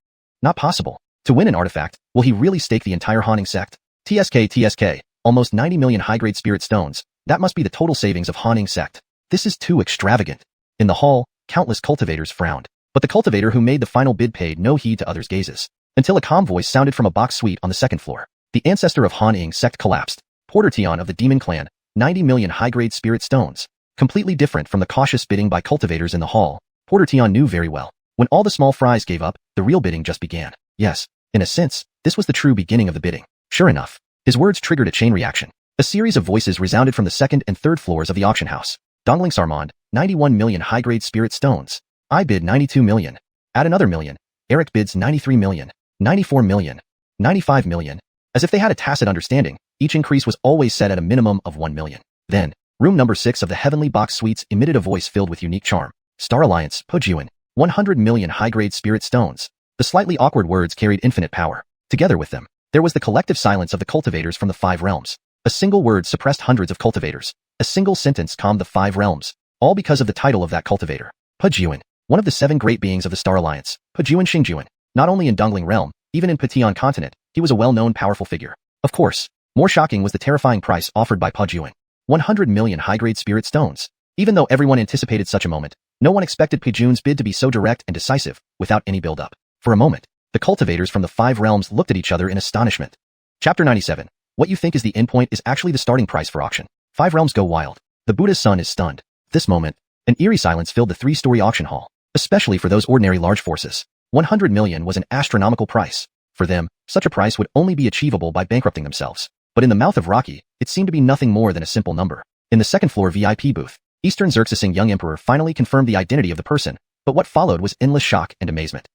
S1: Not possible. To win an artifact, will he really stake the entire Haunting sect? TSK, almost 90 million high-grade spirit stones. That must be the total savings of Haunting sect. This is too extravagant. In the hall, countless cultivators frowned. But the cultivator who made the final bid paid no heed to others' gazes, until a calm voice sounded from a box suite on the second floor. The ancestor of Haunting sect collapsed. Porter Tion of the Demon Clan, 90 million high-grade spirit stones. Completely different from the cautious bidding by cultivators in the hall, Porter Tion knew very well. When all the small fries gave up, the real bidding just began. Yes, in a sense, this was the true beginning of the bidding. Sure enough, his words triggered a chain reaction. A series of voices resounded from the second and third floors of the auction house. Dongling Sarmond, 91 million high-grade spirit stones. I bid 92 million. Add another million. Eric bids 93 million. 94 million. 95 million. As if they had a tacit understanding, each increase was always set at a minimum of 1 million. Then, room number 6 of the Heavenly Box Suites emitted a voice filled with unique charm. Star Alliance, Pujuan, 100 million high-grade spirit stones. The slightly awkward words carried infinite power. Together with them, there was the collective silence of the cultivators from the 5 realms. A single word suppressed hundreds of cultivators. A single sentence calmed the 5 realms. All because of the title of that cultivator. Pujuan, one of the 7 great beings of the Star Alliance. Pujuan Xingjuan. Not only in Dongling Realm, even in Patian Continent, he was a well-known powerful figure. Of course, more shocking was the terrifying price offered by Pujuan. 100 million high-grade spirit stones. Even though everyone anticipated such a moment, no one expected Pujuan's bid to be so direct and decisive, without any build-up. For a moment, the cultivators from the 5 realms looked at each other in astonishment. Chapter 97. What you think is the endpoint is actually the starting price for auction. 5 realms go wild. The Buddha's son is stunned. At this moment, an eerie silence filled the 3-story auction hall, especially for those ordinary large forces. 100 million was an astronomical price. For them, such a price would only be achievable by bankrupting themselves. But in the mouth of Rocky, it seemed to be nothing more than a simple number. In the second-floor VIP booth, Eastern Xerxesing young emperor finally confirmed the identity of the person, but what followed was endless shock and amazement.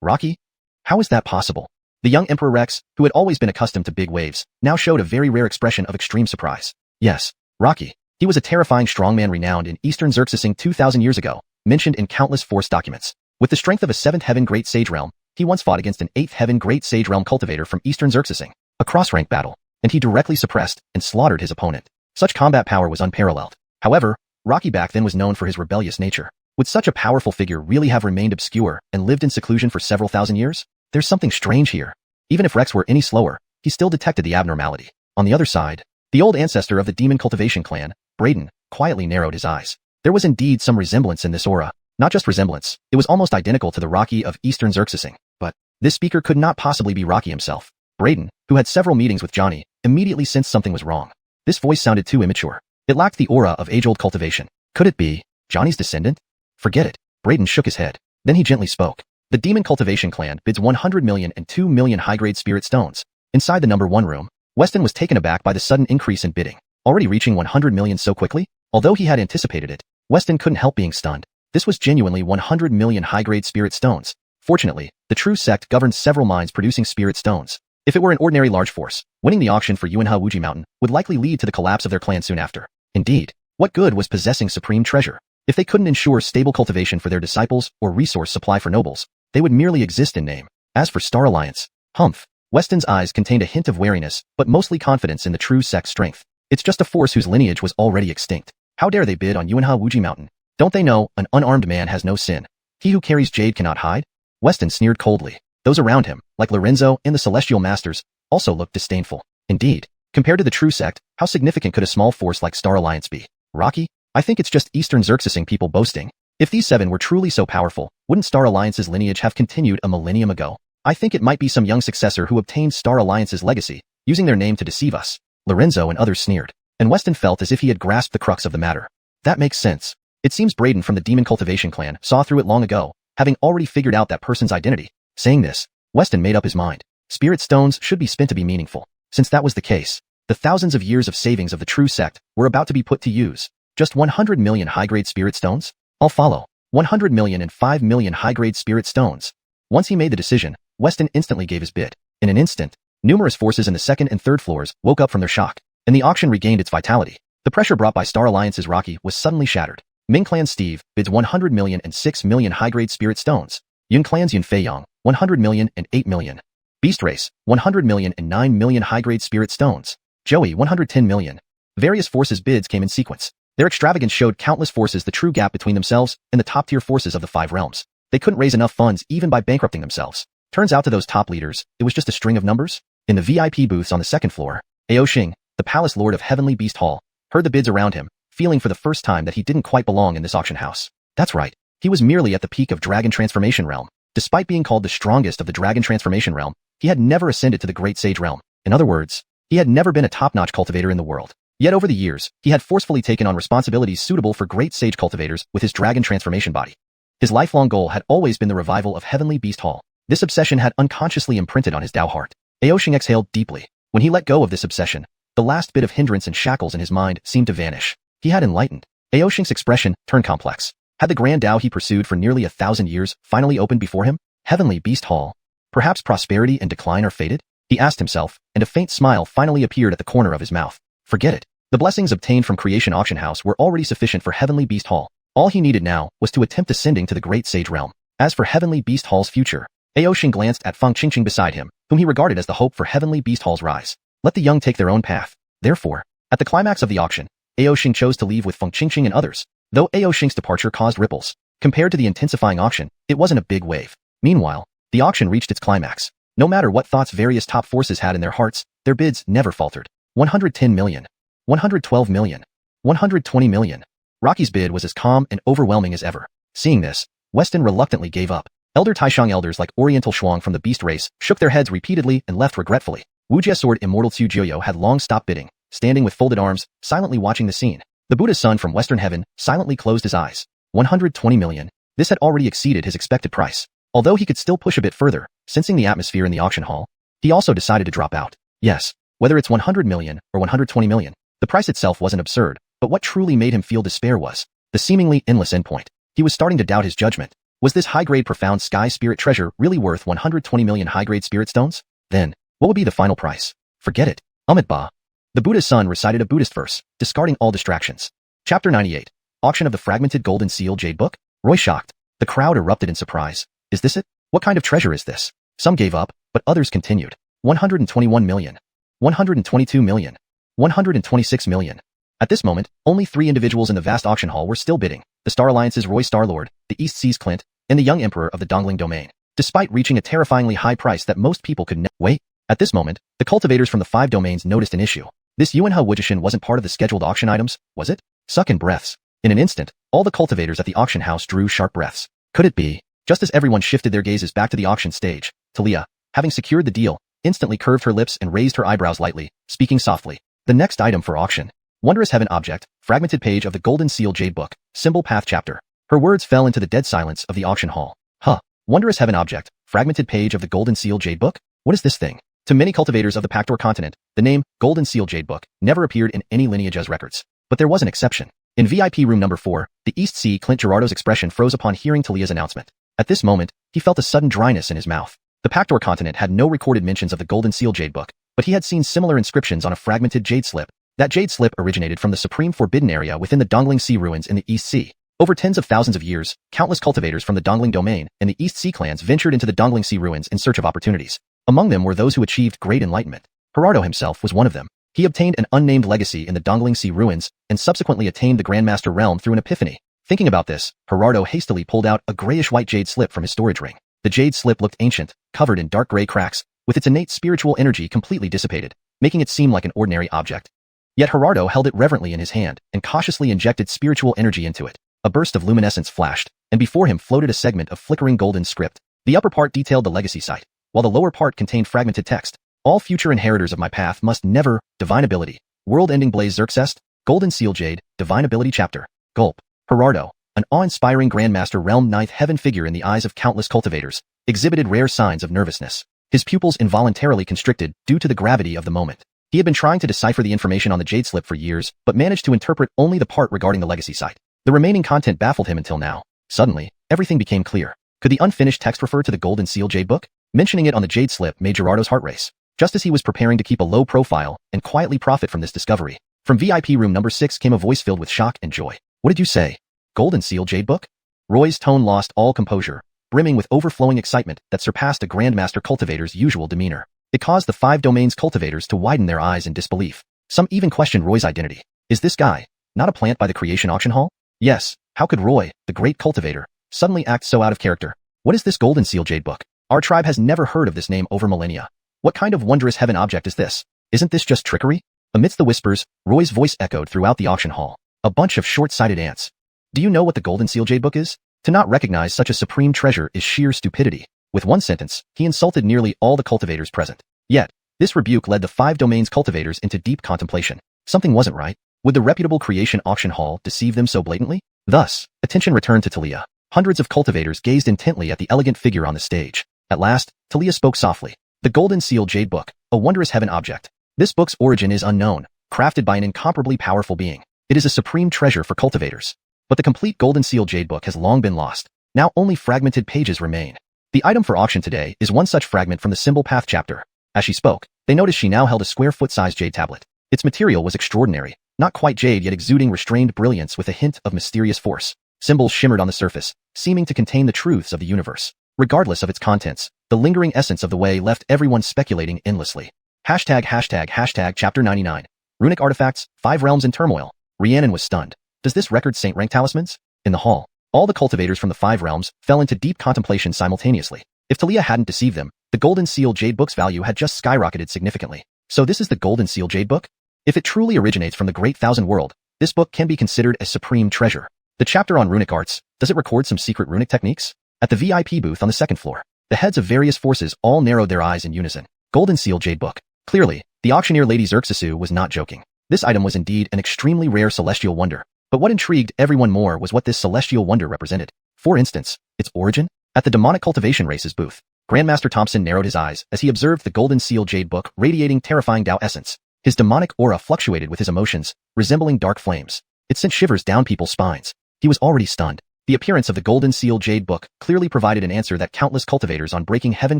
S1: Rocky? How is that possible? The young Emperor Rex, who had always been accustomed to big waves, now showed a very rare expression of extreme surprise. Yes, Rocky. He was a terrifying strongman renowned in Eastern Xerxesing 2,000 years ago, mentioned in countless Force documents. With the strength of a 7th Heaven Great Sage Realm, he once fought against an 8th Heaven Great Sage Realm cultivator from Eastern Xerxesing, a cross-rank battle, and he directly suppressed and slaughtered his opponent. Such combat power was unparalleled. However, Rocky back then was known for his rebellious nature. Would such a powerful figure really have remained obscure and lived in seclusion for several thousand years? There's something strange here. Even if Rex were any slower, he still detected the abnormality. On the other side, the old ancestor of the Demon Cultivation clan, Braden, quietly narrowed his eyes. There was indeed some resemblance in this aura. Not just resemblance, it was almost identical to the Rocky of Eastern Xerxesing. But this speaker could not possibly be Rocky himself. Braden, who had several meetings with Johnny, immediately sensed something was wrong. This voice sounded too immature. It lacked the aura of age-old cultivation. Could it be Johnny's descendant? Forget it. Braden shook his head. Then he gently spoke. The Demon Cultivation Clan bids 100 million and 2 million high-grade spirit stones. Inside the number 1 room, Weston was taken aback by the sudden increase in bidding. Already reaching 100 million so quickly? Although he had anticipated it, Weston couldn't help being stunned. This was genuinely 100 million high-grade spirit stones. Fortunately, the true sect governs several mines producing spirit stones. If it were an ordinary large force, winning the auction for Xuanhuan Mountain would likely lead to the collapse of their clan soon after. Indeed, what good was possessing supreme treasure? If they couldn't ensure stable cultivation for their disciples or resource supply for nobles, they would merely exist in name. As for Star Alliance, humph. Weston's eyes contained a hint of wariness, but mostly confidence in the true sect's strength. It's just a force whose lineage was already extinct. How dare they bid on Xuanhuan Mountain? Don't they know an unarmed man has no sin? He who carries jade cannot hide? Weston sneered coldly. Those around him, like Lorenzo and the Celestial Masters, also looked disdainful. Indeed, compared to the true sect, how significant could a small force like Star Alliance be? Rocky? I think it's just Eastern Xerxesing people boasting. If these 7 were truly so powerful, wouldn't Star Alliance's lineage have continued a millennium ago? I think it might be some young successor who obtained Star Alliance's legacy, using their name to deceive us. Lorenzo and others sneered, and Weston felt as if he had grasped the crux of the matter. That makes sense. It seems Braden from the Demon Cultivation Clan saw through it long ago, having already figured out that person's identity. Saying this, Weston made up his mind. Spirit stones should be spent to be meaningful. Since that was the case, the thousands of years of savings of the true sect were about to be put to use. Just 100 million high-grade spirit stones? I'll follow. 100 million and 5 million high-grade spirit stones. Once he made the decision, Weston instantly gave his bid. In an instant, numerous forces in the 2nd and 3rd floors woke up from their shock, and the auction regained its vitality. The pressure brought by Star Alliance's Rocky was suddenly shattered. Ming Clan's Steve bids 100 million and 6 million high-grade spirit stones. Yun Clan's Yun Feiyang, 100 million and 8 million. Beast Race, 100 million and 9 million high-grade spirit stones. Joey, 110 million. Various forces' bids came in sequence. Their extravagance showed countless forces the true gap between themselves and the top-tier forces of the 5 realms. They couldn't raise enough funds even by bankrupting themselves. Turns out to those top leaders, it was just a string of numbers. In the VIP booths on the 2nd floor, Ao Xing, the palace lord of Heavenly Beast Hall, heard the bids around him, feeling for the first time that he didn't quite belong in this auction house. That's right, he was merely at the peak of Dragon Transformation Realm. Despite being called the strongest of the Dragon Transformation Realm, he had never ascended to the Great Sage Realm. In other words, he had never been a top-notch cultivator in the world. Yet over the years, he had forcefully taken on responsibilities suitable for Great Sage cultivators with his Dragon Transformation body. His lifelong goal had always been the revival of Heavenly Beast Hall. This obsession had unconsciously imprinted on his Dao heart. Ao Xing exhaled deeply. When he let go of this obsession, the last bit of hindrance and shackles in his mind seemed to vanish. He had enlightened. Ao Xing's expression turned complex. Had the grand Dao he pursued for nearly 1,000 years finally opened before him? Heavenly Beast Hall. Perhaps prosperity and decline are fated? He asked himself, and a faint smile finally appeared at the corner of his mouth. Forget it. The blessings obtained from Creation Auction House were already sufficient for Heavenly Beast Hall. All he needed now was to attempt ascending to the Great Sage Realm. As for Heavenly Beast Hall's future, Ao Xing glanced at Feng Qingqing beside him, whom he regarded as the hope for Heavenly Beast Hall's rise. Let the young take their own path. Therefore, at the climax of the auction, Ao Xing chose to leave with Feng Qingqing and others. Though Ao Xing's departure caused ripples, compared to the intensifying auction, it wasn't a big wave. Meanwhile, the auction reached its climax. No matter what thoughts various top forces had in their hearts, their bids never faltered. 110 million. 112 million. 120 million. Rocky's bid was as calm and overwhelming as ever. Seeing this, Weston reluctantly gave up. Elder Taishang elders like Oriental Shuang from the Beast race shook their heads repeatedly and left regretfully. Wuxia sword Immortal Tsu Jiuyo had long stopped bidding, standing with folded arms, silently watching the scene. The Buddha's son from Western Heaven silently closed his eyes. 120 million. This had already exceeded his expected price. Although he could still push a bit further, sensing the atmosphere in the auction hall, he also decided to drop out. Yes, whether it's 100 million or 120 million, the price itself wasn't absurd, but what truly made him feel despair was the seemingly endless endpoint. He was starting to doubt his judgment. Was this high-grade profound sky spirit treasure really worth 120 million high-grade spirit stones? Then, what would be the final price? Forget it. Ba. The Buddha's son recited a Buddhist verse, discarding all distractions. Chapter 98. Auction of the Fragmented Golden Seal Jade Book? Roy shocked. The crowd erupted in surprise. Is this it? What kind of treasure is this? Some gave up, but others continued. 121 million. 122 million. 126 million. At this moment, only 3 individuals in the vast auction hall were still bidding. The Star Alliance's Roy Starlord, the East Seas Clint, and the young emperor of the Dongling domain. Despite reaching a terrifyingly high price that most people could wait. At this moment, the cultivators from the 5 domains noticed an issue. This Yuanhe Wujishin wasn't part of the scheduled auction items, was it? Suck in breaths. In an instant, all the cultivators at the auction house drew sharp breaths. Could it be? Just as everyone shifted their gazes back to the auction stage, Talia, having secured the deal, instantly curved her lips and raised her eyebrows lightly, speaking softly. The next item for auction. Wondrous Heaven Object, fragmented page of the Golden Seal Jade Book, symbol path chapter. Her words fell into the dead silence of the auction hall. Huh. Wondrous Heaven Object, fragmented page of the Golden Seal Jade Book? What is this thing? To many cultivators of the Pactor continent, the name Golden Seal Jade Book never appeared in any lineage's records. But there was an exception. In VIP room number 4, the East Sea Clint Gerardo's expression froze upon hearing Talia's announcement. At this moment, he felt a sudden dryness in his mouth. The Pactor continent had no recorded mentions of the Golden Seal Jade Book, but he had seen similar inscriptions on a fragmented jade slip. That jade slip originated from the supreme forbidden area within the Dongling Sea ruins in the East Sea. Over tens of thousands of years, countless cultivators from the Dongling domain and the East Sea clans ventured into the Dongling Sea ruins in search of opportunities. Among them were those who achieved great enlightenment. Gerardo himself was one of them. He obtained an unnamed legacy in the Dongling Sea ruins and subsequently attained the Grandmaster realm through an epiphany. Thinking about this, Gerardo hastily pulled out a grayish-white jade slip from his storage ring. The jade slip looked ancient, covered in dark gray cracks, with its innate spiritual energy completely dissipated, making it seem like an ordinary object. Yet Gerardo held it reverently in his hand and cautiously injected spiritual energy into it. A burst of luminescence flashed, and before him floated a segment of flickering golden script. The upper part detailed the legacy site, while the lower part contained fragmented text. All future inheritors of my path must never, divine ability, world-ending blaze Xerxest, Golden Seal Jade, divine ability chapter. Gulp. Gerardo, an awe-inspiring Grandmaster realm 9th heaven figure in the eyes of countless cultivators, exhibited rare signs of nervousness. His pupils involuntarily constricted due to the gravity of the moment. He had been trying to decipher the information on the jade slip for years, but managed to interpret only the part regarding the legacy site. The remaining content baffled him until now. Suddenly, everything became clear. Could the unfinished text refer to the Golden Seal Jade Book? Mentioning it on the jade slip made Gerardo's heart race. Just as he was preparing to keep a low profile and quietly profit from this discovery, from VIP room number 6 came a voice filled with shock and joy. What did you say? Golden Seal Jade Book? Roy's tone lost all composure, brimming with overflowing excitement that surpassed a Grandmaster cultivator's usual demeanor. It caused the 5 domains cultivators to widen their eyes in disbelief. Some even questioned Roy's identity. Is this guy not a plant by the creation auction hall? Yes, how could Roy, the great cultivator, suddenly act so out of character? What is this Golden Seal Jade Book? Our tribe has never heard of this name over millennia. What kind of wondrous heaven object is this? Isn't this just trickery? Amidst the whispers, Roy's voice echoed throughout the auction hall. A bunch of short-sighted ants. Do you know what the Golden Seal Jade Book is? To not recognize such a supreme treasure is sheer stupidity. With one sentence, he insulted nearly all the cultivators present. Yet, this rebuke led the 5 domains cultivators into deep contemplation. Something wasn't right. Would the reputable creation auction hall deceive them so blatantly? Thus, attention returned to Talia. Hundreds of cultivators gazed intently at the elegant figure on the stage. At last, Talia spoke softly. The Golden Seal Jade Book, a wondrous heaven object. This book's origin is unknown, crafted by an incomparably powerful being. It is a supreme treasure for cultivators. But the complete Golden Seal Jade Book has long been lost. Now only fragmented pages remain. The item for auction today is one such fragment from the symbol path chapter. As she spoke, they noticed she now held a square foot-sized jade tablet. Its material was extraordinary, not quite jade yet exuding restrained brilliance with a hint of mysterious force. Symbols shimmered on the surface, seeming to contain the truths of the universe. Regardless of its contents, the lingering essence of the way left everyone speculating endlessly. ##### Chapter 99. Runic Artifacts, 5 Realms in Turmoil. Rhiannon was stunned. Does this record Saint rank talismans? In the hall, all the cultivators from the 5 realms fell into deep contemplation simultaneously. If Talia hadn't deceived them, the Golden Seal Jade Book's value had just skyrocketed significantly. So this is the Golden Seal Jade Book? If it truly originates from the Great Thousand World, this book can be considered a supreme treasure. The chapter on runic arts, does it record some secret runic techniques? At the VIP booth on the 2nd floor, the heads of various forces all narrowed their eyes in unison. Golden Seal Jade Book. Clearly, the auctioneer Lady Xerxes was not joking. This item was indeed an extremely rare celestial wonder. But what intrigued everyone more was what this celestial wonder represented. For instance, its origin? At the Demonic Cultivation Race's booth, Grandmaster Thompson narrowed his eyes as he observed the Golden Seal Jade Book radiating terrifying Tao essence. His demonic aura fluctuated with his emotions, resembling dark flames. It sent shivers down people's spines. He was already stunned. The appearance of the Golden Seal Jade Book clearly provided an answer that countless cultivators on Breaking Heaven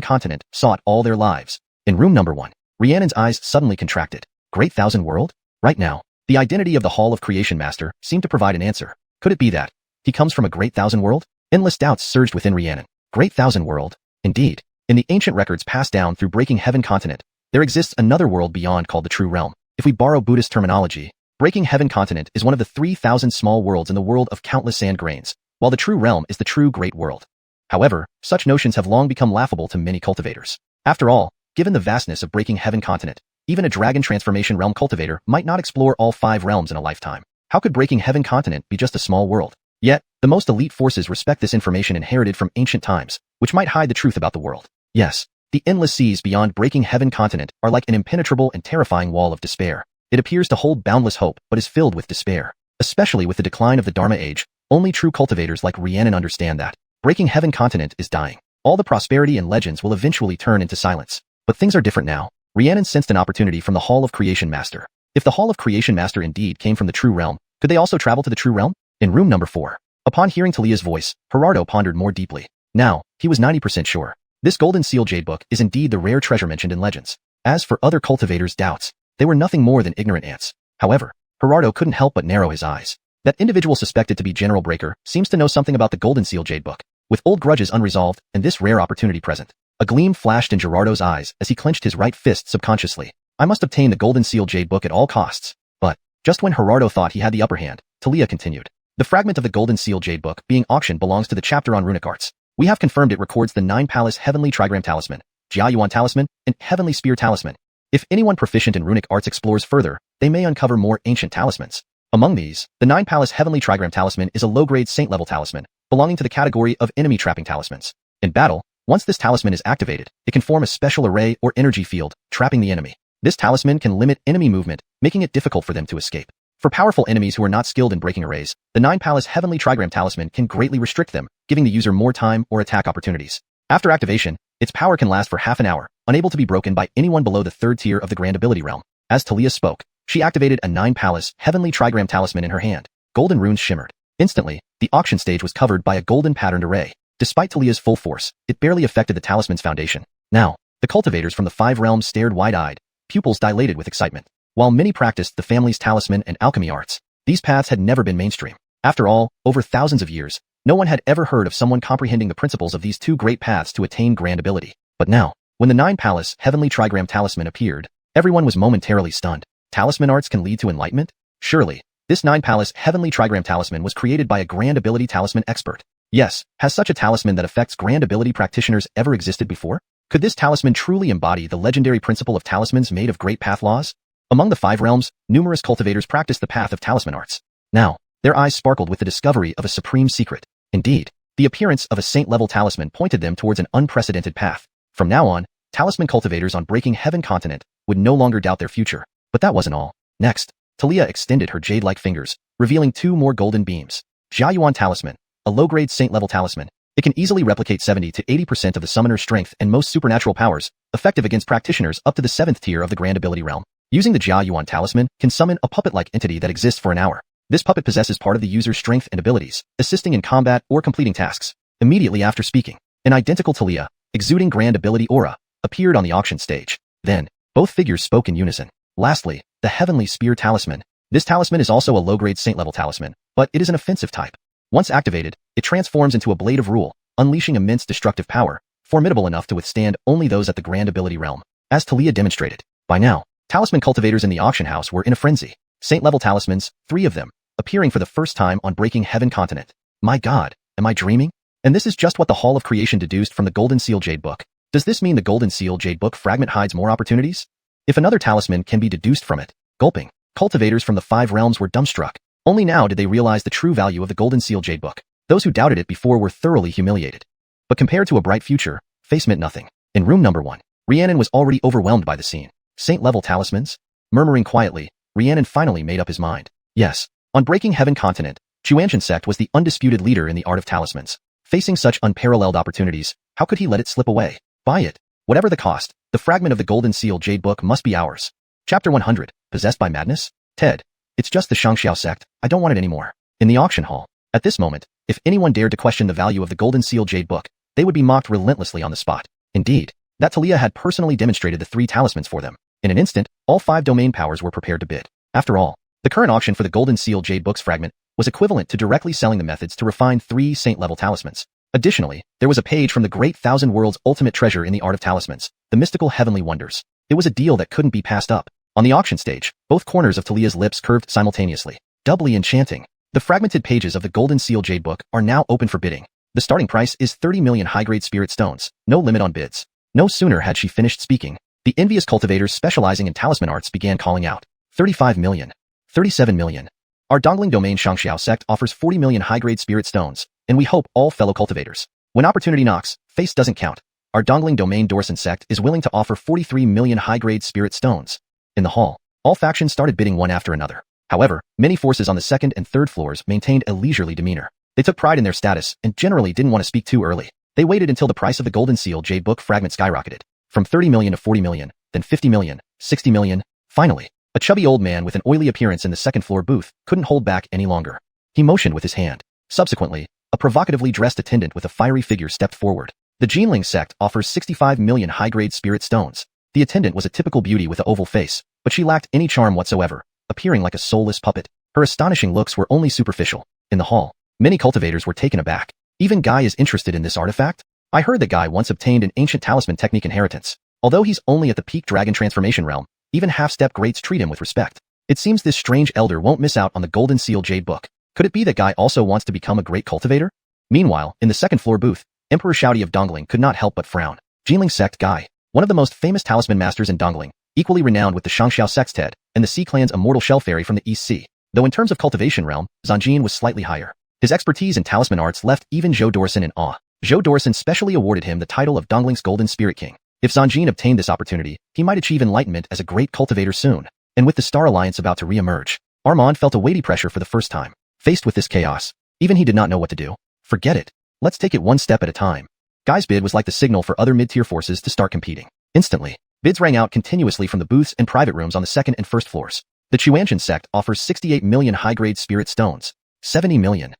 S1: continent sought all their lives. In room number 1, Rhiannon's eyes suddenly contracted. Great Thousand World? Right now, the identity of the Hall of Creation Master seemed to provide an answer. Could it be that he comes from a Great Thousand World? Endless doubts surged within Rhiannon. Great Thousand World? Indeed. In the ancient records passed down through Breaking Heaven continent, there exists another world beyond called the True Realm. If we borrow Buddhist terminology, Breaking Heaven continent is one of the 3,000 small worlds in the world of countless sand grains, while the True Realm is the true Great World. However, such notions have long become laughable to many cultivators. After all, given the vastness of Breaking Heaven continent, even a Dragon Transformation Realm cultivator might not explore all 5 realms in a lifetime. How could Breaking Heaven continent be just a small world? Yet, the most elite forces respect this information inherited from ancient times, which might hide the truth about the world. Yes, The endless seas beyond Breaking Heaven continent are like an impenetrable and terrifying wall of despair. It appears to hold boundless hope but is filled with despair. Especially with the decline of the Dharma age, only true cultivators like Rhiannon understand that. Breaking Heaven continent is dying. All the prosperity and legends will eventually turn into silence. But things are different now. Rhiannon sensed an opportunity from the Hall of Creation Master. If the Hall of Creation Master indeed came from the True Realm, could they also travel to the True Realm? In room number 4. Upon hearing Talia's voice, Gerardo pondered more deeply. Now, he was 90% sure. This Golden Seal Jade Book is indeed the rare treasure mentioned in legends. As for other cultivators' doubts, they were nothing more than ignorant ants. However, Gerardo couldn't help but narrow his eyes. That individual suspected to be General Breaker seems to know something about the Golden Seal Jade Book. With old grudges unresolved and this rare opportunity present, a gleam flashed in Gerardo's eyes as he clenched his right fist subconsciously. I must obtain the Golden Seal Jade Book at all costs. But, just when Gerardo thought he had the upper hand, Talia continued. The fragment of the Golden Seal Jade Book being auctioned belongs to the chapter on runic arts. We have confirmed it records the 9 Palace Heavenly Trigram Talisman, xuanhuan Talisman, and Heavenly Spear Talisman. If anyone proficient in runic arts explores further, they may uncover more ancient talismans. Among these, the 9 Palace Heavenly Trigram Talisman is a low-grade saint-level talisman, belonging to the category of enemy trapping talismans. In battle, once this talisman is activated, it can form a special array or energy field, trapping the enemy. This talisman can limit enemy movement, making it difficult for them to escape. For powerful enemies who are not skilled in breaking arrays, the 9 Palace Heavenly Trigram Talisman can greatly restrict them, giving the user more time or attack opportunities. After activation, its power can last for half an hour, unable to be broken by anyone below the 3rd tier of the Grand Ability Realm. As Talia spoke, she activated a 9 Palace Heavenly Trigram Talisman in her hand. Golden runes shimmered. Instantly, the auction stage was covered by a golden patterned array. Despite Talia's full force, it barely affected the talisman's foundation. Now, the cultivators from the 5 realms stared wide-eyed, pupils dilated with excitement. While many practiced the family's talisman and alchemy arts, these paths had never been mainstream. After all, over thousands of years, no one had ever heard of someone comprehending the principles of these 2 great paths to attain grand ability. But now, when the 9 Palace Heavenly Trigram Talisman appeared, everyone was momentarily stunned. Talisman arts can lead to enlightenment? Surely, this 9 Palace Heavenly Trigram Talisman was created by a grand ability talisman expert. Yes, has such a talisman that affects grand ability practitioners ever existed before? Could this talisman truly embody the legendary principle of talismans made of great path laws? Among the 5 realms, numerous cultivators practice the path of talisman arts. Now, their eyes sparkled with the discovery of a supreme secret. Indeed, the appearance of a saint-level talisman pointed them towards an unprecedented path. From now on, talisman cultivators on Breaking Heaven continent would no longer doubt their future. But that wasn't all. Next, Talia extended her jade-like fingers, revealing 2 more golden beams. Xuanhuan Talisman, a low-grade saint-level talisman. It can easily replicate 70 to 80% of the summoner's strength and most supernatural powers, effective against practitioners up to the 7th tier of the Grand Ability Realm. Using the Xuanhuan Talisman can summon a puppet-like entity that exists for an hour. This puppet possesses part of the user's strength and abilities, assisting in combat or completing tasks. Immediately after speaking, an identical Talia, exuding grand ability aura, appeared on the auction stage. Then, both figures spoke in unison. Lastly, the Heavenly Spear Talisman. This talisman is also a low-grade saint-level talisman, but it is an offensive type. Once activated, it transforms into a blade of rule, unleashing immense destructive power, formidable enough to withstand only those at the Grand Ability Realm. As Talia demonstrated, by now, talisman cultivators in the auction house were in a frenzy. Saint-level talismans, 3 of them, appearing for the first time on Breaking Heaven continent. My God, am I dreaming? And this is just what the Hall of Creation deduced from the Golden Seal Jade Book. Does this mean the Golden Seal Jade Book fragment hides more opportunities? If another talisman can be deduced from it, gulping, cultivators from the 5 realms were dumbstruck. Only now did they realize the true value of the Golden Seal Jade Book. Those who doubted it before were thoroughly humiliated. But compared to a bright future, face meant nothing. In room number 1, Rhiannon was already overwhelmed by the scene. Saint-level talismans? Murmuring quietly, Rhiannon finally made up his mind. Yes, on Breaking Heaven continent, Xianxia sect was the undisputed leader in the art of talismans. Facing such unparalleled opportunities, how could he let it slip away? Buy it. Whatever the cost, the fragment of the Golden Seal Jade Book must be ours. Chapter 100, Possessed by Madness? Ted. It's just the Xianxia sect, I don't want it anymore. In the auction hall, at this moment, if anyone dared to question the value of the Golden Seal Jade Book, they would be mocked relentlessly on the spot. Indeed, that Talia had personally demonstrated the 3 talismans for them. In an instant, all 5 domain powers were prepared to bid. After all, the current auction for the Golden Seal Jade Book's fragment was equivalent to directly selling the methods to refine 3 saint-level talismans. Additionally, there was a page from the great Thousand Worlds' ultimate treasure in the art of talismans, the mystical heavenly wonders. It was a deal that couldn't be passed up. On the auction stage, both corners of Talia's lips curved simultaneously, doubly enchanting. The fragmented pages of the Golden Seal Jade Book are now open for bidding. The starting price is 30 million high-grade spirit stones, no limit on bids. No sooner had she finished speaking, the envious cultivators specializing in talisman arts began calling out. 35 million. 37 million. Our Dongling domain Xianxia sect offers 40 million high-grade spirit stones, and we hope all fellow cultivators. When opportunity knocks, face doesn't count. our Dongling domain Dorsan sect is willing to offer 43 million high-grade spirit stones. In the hall, all factions started bidding one after another. However, many forces on the second and third floors maintained a leisurely demeanor. They took pride in their status and generally didn't want to speak too early. They waited until the price of the Golden Seal Jade Book fragment skyrocketed, from 30 million to 40 million, then 50 million, 60 million. Finally, a chubby old man with an oily appearance in the second floor booth couldn't hold back any longer. He motioned with his hand. Subsequently, a provocatively dressed attendant with a fiery figure stepped forward. The Jinling sect offers 65 million high-grade spirit stones. The attendant was a typical beauty with an oval face, but she lacked any charm whatsoever, appearing like a soulless puppet. Her astonishing looks were only superficial. In the hall, many cultivators were taken aback. Even Guy is interested in this artifact? I heard that Guy once obtained an ancient talisman technique inheritance. Although he's only at the peak dragon transformation realm, even half-step greats treat him with respect. It seems this strange elder won't miss out on the Golden Seal Jade Book. Could it be that Guy also wants to become a great cultivator? Meanwhile, in the second floor booth, Emperor Shouty of Dongling could not help but frown. Jinling sect Guy, one of the most famous talisman masters in Dongling, equally renowned with the Xianxia sextet and the Sea Clan's immortal shell fairy from the East Sea. Though in terms of cultivation realm, Zanjin was slightly higher. His expertise in talisman arts left even Zhou Dorsan in awe. Zhou Dorsan specially awarded him the title of Dongling's Golden Spirit King. If Zanjin obtained this opportunity, he might achieve enlightenment as a great cultivator soon. And with the Star Alliance about to re-emerge, Armand felt a weighty pressure for the first time. Faced with this chaos, even he did not know what to do. Forget it. Let's take it one step at a time. Guy's bid was like the signal for other mid-tier forces to start competing. Instantly, bids rang out continuously from the booths and private rooms on the second and first floors. The Xuanhuan sect offers 68 million high-grade spirit stones. 70 million.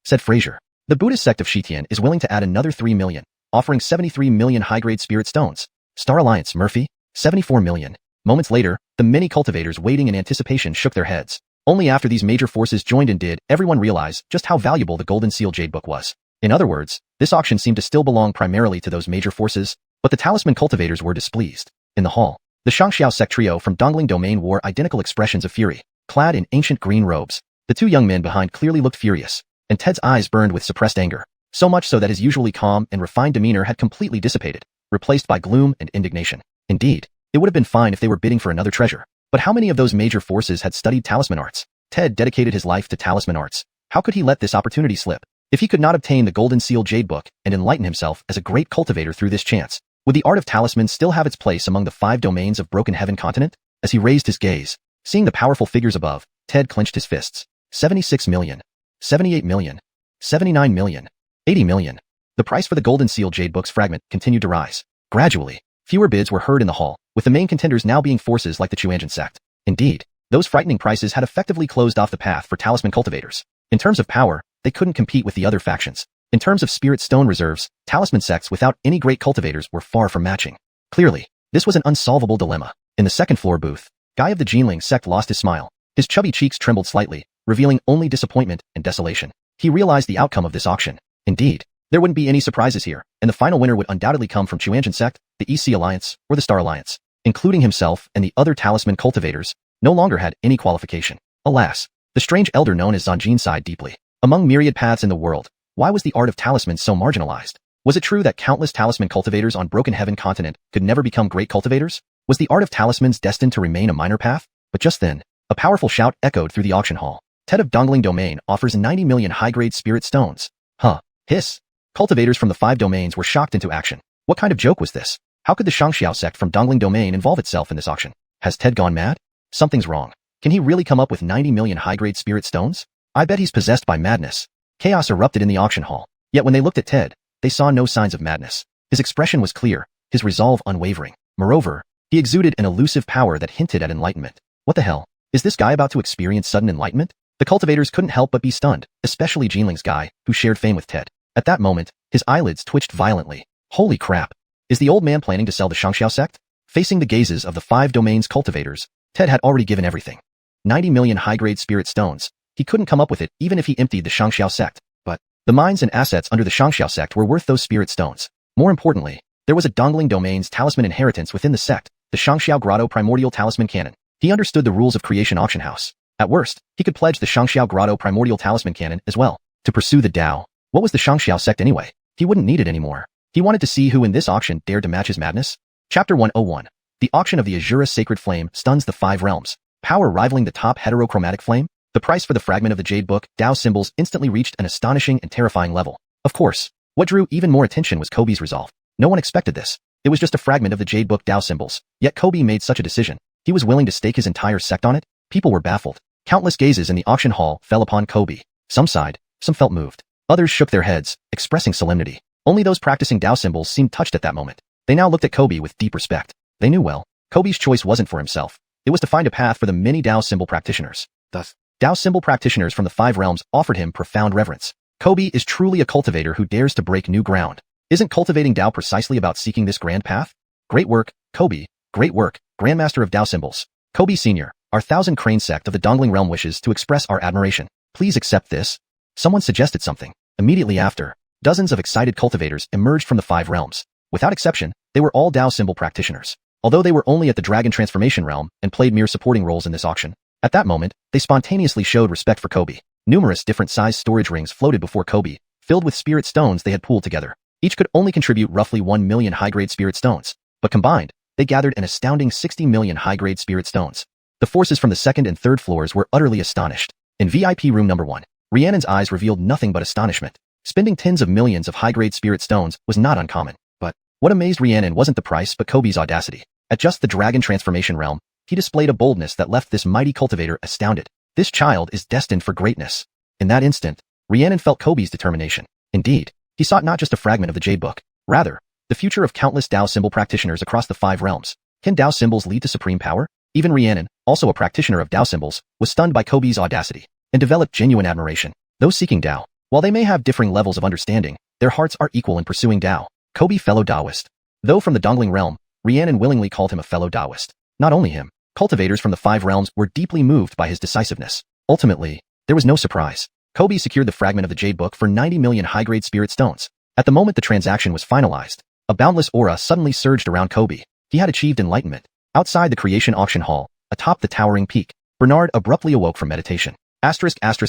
S1: Said Fraser. The Buddhist sect of Shitian is willing to add another 3 million, offering 73 million high-grade spirit stones. Star Alliance Murphy, 74 million. Moments later, the many cultivators waiting in anticipation shook their heads. Only after these major forces joined in did everyone realize just how valuable the Golden Seal Jade Book was. In other words, this auction seemed to still belong primarily to those major forces, but the talisman cultivators were displeased. In the hall, the Xianxia sect trio from Dongling Domain wore identical expressions of fury, clad in ancient green robes. The two young men behind clearly looked furious, and Ted's eyes burned with suppressed anger, so much so that his usually calm and refined demeanor had completely dissipated, replaced by gloom and indignation. Indeed, it would have been fine if they were bidding for another treasure, but how many of those major forces had studied talisman arts? Ted dedicated his life to talisman arts. How could he let this opportunity slip? If he could not obtain the Golden Seal Jade Book and enlighten himself as a great cultivator through this chance, would the art of talisman still have its place among the 5 domains of Broken Heaven continent? As he raised his gaze, seeing the powerful figures above, Ted clenched his fists. 76 million. 78 million. 79 million. 80 million. The price for the Golden Seal Jade Book's fragment continued to rise. Gradually, fewer bids were heard in the hall, with the main contenders now being forces like the Xuanhuan sect. Indeed, those frightening prices had effectively closed off the path for talisman cultivators. In terms of power, they couldn't compete with the other factions. In terms of spirit stone reserves, talisman sects without any great cultivators were far from matching. Clearly, this was an unsolvable dilemma. In the second floor booth, Guy of the Jinling sect lost his smile. His chubby cheeks trembled slightly, revealing only disappointment and desolation. He realized the outcome of this auction. Indeed, there wouldn't be any surprises here, and the final winner would undoubtedly come from Xuanhuan sect, the EC Alliance, or the Star Alliance. Including himself and the other talisman cultivators, no longer had any qualification. Alas, the strange elder known as Zanjin sighed deeply. Among myriad paths in the world, why was the art of talismans so marginalized? Was it true that countless talisman cultivators on Broken Heaven continent could never become great cultivators? Was the art of talismans destined to remain a minor path? But just then, a powerful shout echoed through the auction hall. Ted of Dongling Domain offers 90 million high-grade spirit stones. Huh. Hiss. Cultivators from the 5 domains were shocked into action. What kind of joke was this? How could the Xianxia sect from Dongling Domain involve itself in this auction? Has Ted gone mad? Something's wrong. Can he really come up with 90 million high-grade spirit stones? I bet he's possessed by madness. Chaos erupted in the auction hall. Yet when they looked at Ted, they saw no signs of madness. His expression was clear, his resolve unwavering. Moreover, he exuded an elusive power that hinted at enlightenment. What the hell? Is this guy about to experience sudden enlightenment? The cultivators couldn't help but be stunned, especially Jinling's Guy, who shared fame with Ted. At that moment, his eyelids twitched violently. Holy crap. Is the old man planning to sell the Xianxia sect? Facing the gazes of the 5 domains cultivators, Ted had already given everything. 90 million high-grade spirit stones. He couldn't come up with it even if he emptied the Xianxia sect. But the mines and assets under the Xianxia sect were worth those spirit stones. More importantly, there was a Dongling Domain's talisman inheritance within the sect, the Xianxia Grotto Primordial Talisman Cannon. He understood the rules of Creation Auction House. At worst, he could pledge the Xianxia Grotto Primordial Talisman Cannon as well. To pursue the Tao. What was the Xianxia sect anyway? He wouldn't need it anymore. He wanted to see who in this auction dared to match his madness. Chapter 101. The auction of the Azura Sacred Flame stuns the 5 realms. Power rivaling the top heterochromatic flame? The price for the fragment of the Jade Book, Tao symbols instantly reached an astonishing and terrifying level. Of course, what drew even more attention was Kobe's resolve. No one expected this. It was just a fragment of the Jade Book Dao symbols, yet Kobe made such a decision. He was willing to stake his entire sect on it? People were baffled. Countless gazes in the auction hall fell upon Kobe. Some sighed, some felt moved. Others shook their heads, expressing solemnity. Only those practicing Dao symbols seemed touched at that moment. They now looked at Kobe with deep respect. They knew well, Kobe's choice wasn't for himself. It was to find a path for the many Dao symbol practitioners. Thus, Dao symbol practitioners from the 5 realms offered him profound reverence. Kobe is truly a cultivator who dares to break new ground. Isn't cultivating Dao precisely about seeking this grand path? Great work, Kobe. Great work, Grandmaster of Dao symbols. Kobe Sr., our 1,000 Crane sect of the Dongling realm wishes to express our admiration. Please accept this. Someone suggested something. Immediately after, dozens of excited cultivators emerged from the 5 realms. Without exception, they were all Dao symbol practitioners. Although they were only at the Dragon Transformation realm and played mere supporting roles in this auction, at that moment, they spontaneously showed respect for Kobe. Numerous different sized storage rings floated before Kobe, filled with spirit stones they had pooled together. Each could only contribute roughly 1 million high-grade spirit stones, but combined, they gathered an astounding 60 million high-grade spirit stones. The forces from the 2nd and 3rd floors were utterly astonished. In VIP room number 1, Rhiannon's eyes revealed nothing but astonishment. Spending tens of millions of high-grade spirit stones was not uncommon, but what amazed Rhiannon wasn't the price but Kobe's audacity. At just the Dragon Transformation realm, he displayed a boldness that left this mighty cultivator astounded. This child is destined for greatness. In that instant, Rhiannon felt Kobe's determination. Indeed, he sought not just a fragment of the Jade Book, rather, the future of countless Dao symbol practitioners across the 5 realms. Can Dao symbols lead to supreme power? Even Rhiannon, also a practitioner of Dao symbols, was stunned by Kobe's audacity and developed genuine admiration. Those seeking Dao, while they may have differing levels of understanding, their hearts are equal in pursuing Dao. Kobe, fellow Daoist. Though from the Dongling realm, Rhiannon willingly called him a fellow Daoist. Not only him, cultivators from the 5 realms were deeply moved by his decisiveness. Ultimately, there was no surprise. Kobe secured the fragment of the Jade Book for 90 million high-grade spirit stones. At the moment the transaction was finalized, a boundless aura suddenly surged around Kobe. He had achieved enlightenment. Outside the creation auction hall, atop the towering peak, Bernard abruptly awoke from meditation.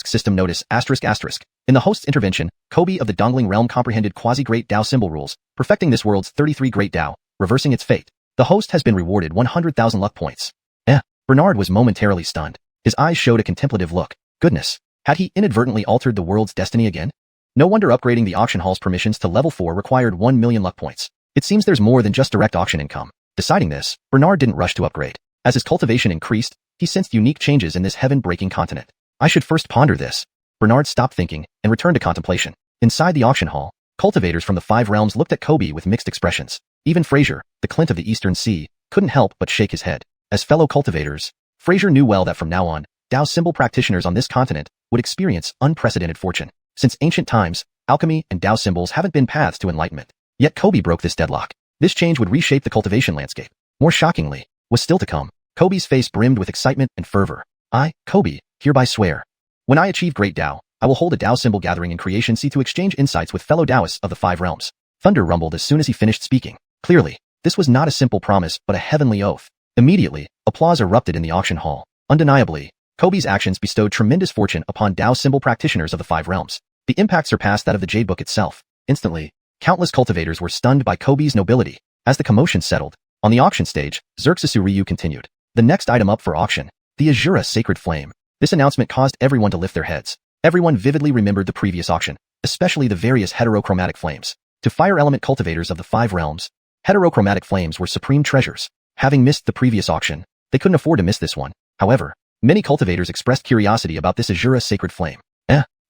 S1: System notice ***. In the host's intervention, Kobe of the Dongling realm comprehended quasi-great Dao symbol rules, perfecting this world's 33 great Dao, reversing its fate. The host has been rewarded 100,000 luck points. Bernard was momentarily stunned. His eyes showed a contemplative look. Goodness, had he inadvertently altered the world's destiny again? No wonder upgrading the auction hall's permissions to level 4 required 1 million luck points. It seems there's more than just direct auction income. Deciding this, Bernard didn't rush to upgrade. As his cultivation increased, he sensed unique changes in this heaven-breaking continent. I should first ponder this. Bernard stopped thinking and returned to contemplation. Inside the auction hall, cultivators from the 5 realms looked at Kobe with mixed expressions. Even Fraser, the Clint of the Eastern Sea, couldn't help but shake his head. As fellow cultivators, Fraser knew well that from now on, Dao symbol practitioners on this continent would experience unprecedented fortune. Since ancient times, alchemy and Dao symbols haven't been paths to enlightenment. Yet Kobe broke this deadlock. This change would reshape the cultivation landscape. More shockingly, was still to come. Kobe's face brimmed with excitement and fervor. I, Kobe, hereby swear. When I achieve great Dao, I will hold a Dao symbol gathering in Creation Sea to exchange insights with fellow Daoists of the 5 realms. Thunder rumbled as soon as he finished speaking. Clearly, this was not a simple promise but a heavenly oath. Immediately, applause erupted in the auction hall. Undeniably, Kobe's actions bestowed tremendous fortune upon Dao symbol practitioners of the 5 realms. The impact surpassed that of the Jade Book itself. Instantly, countless cultivators were stunned by Kobe's nobility. As the commotion settled, on the auction stage, Xerxes Ryu continued. The next item up for auction, the Azura Sacred Flame. This announcement caused everyone to lift their heads. Everyone vividly remembered the previous auction, especially the various heterochromatic flames. To fire element cultivators of the 5 realms, heterochromatic flames were supreme treasures. Having missed the previous auction, they couldn't afford to miss this one. However, many cultivators expressed curiosity about this Azura Sacred Flame.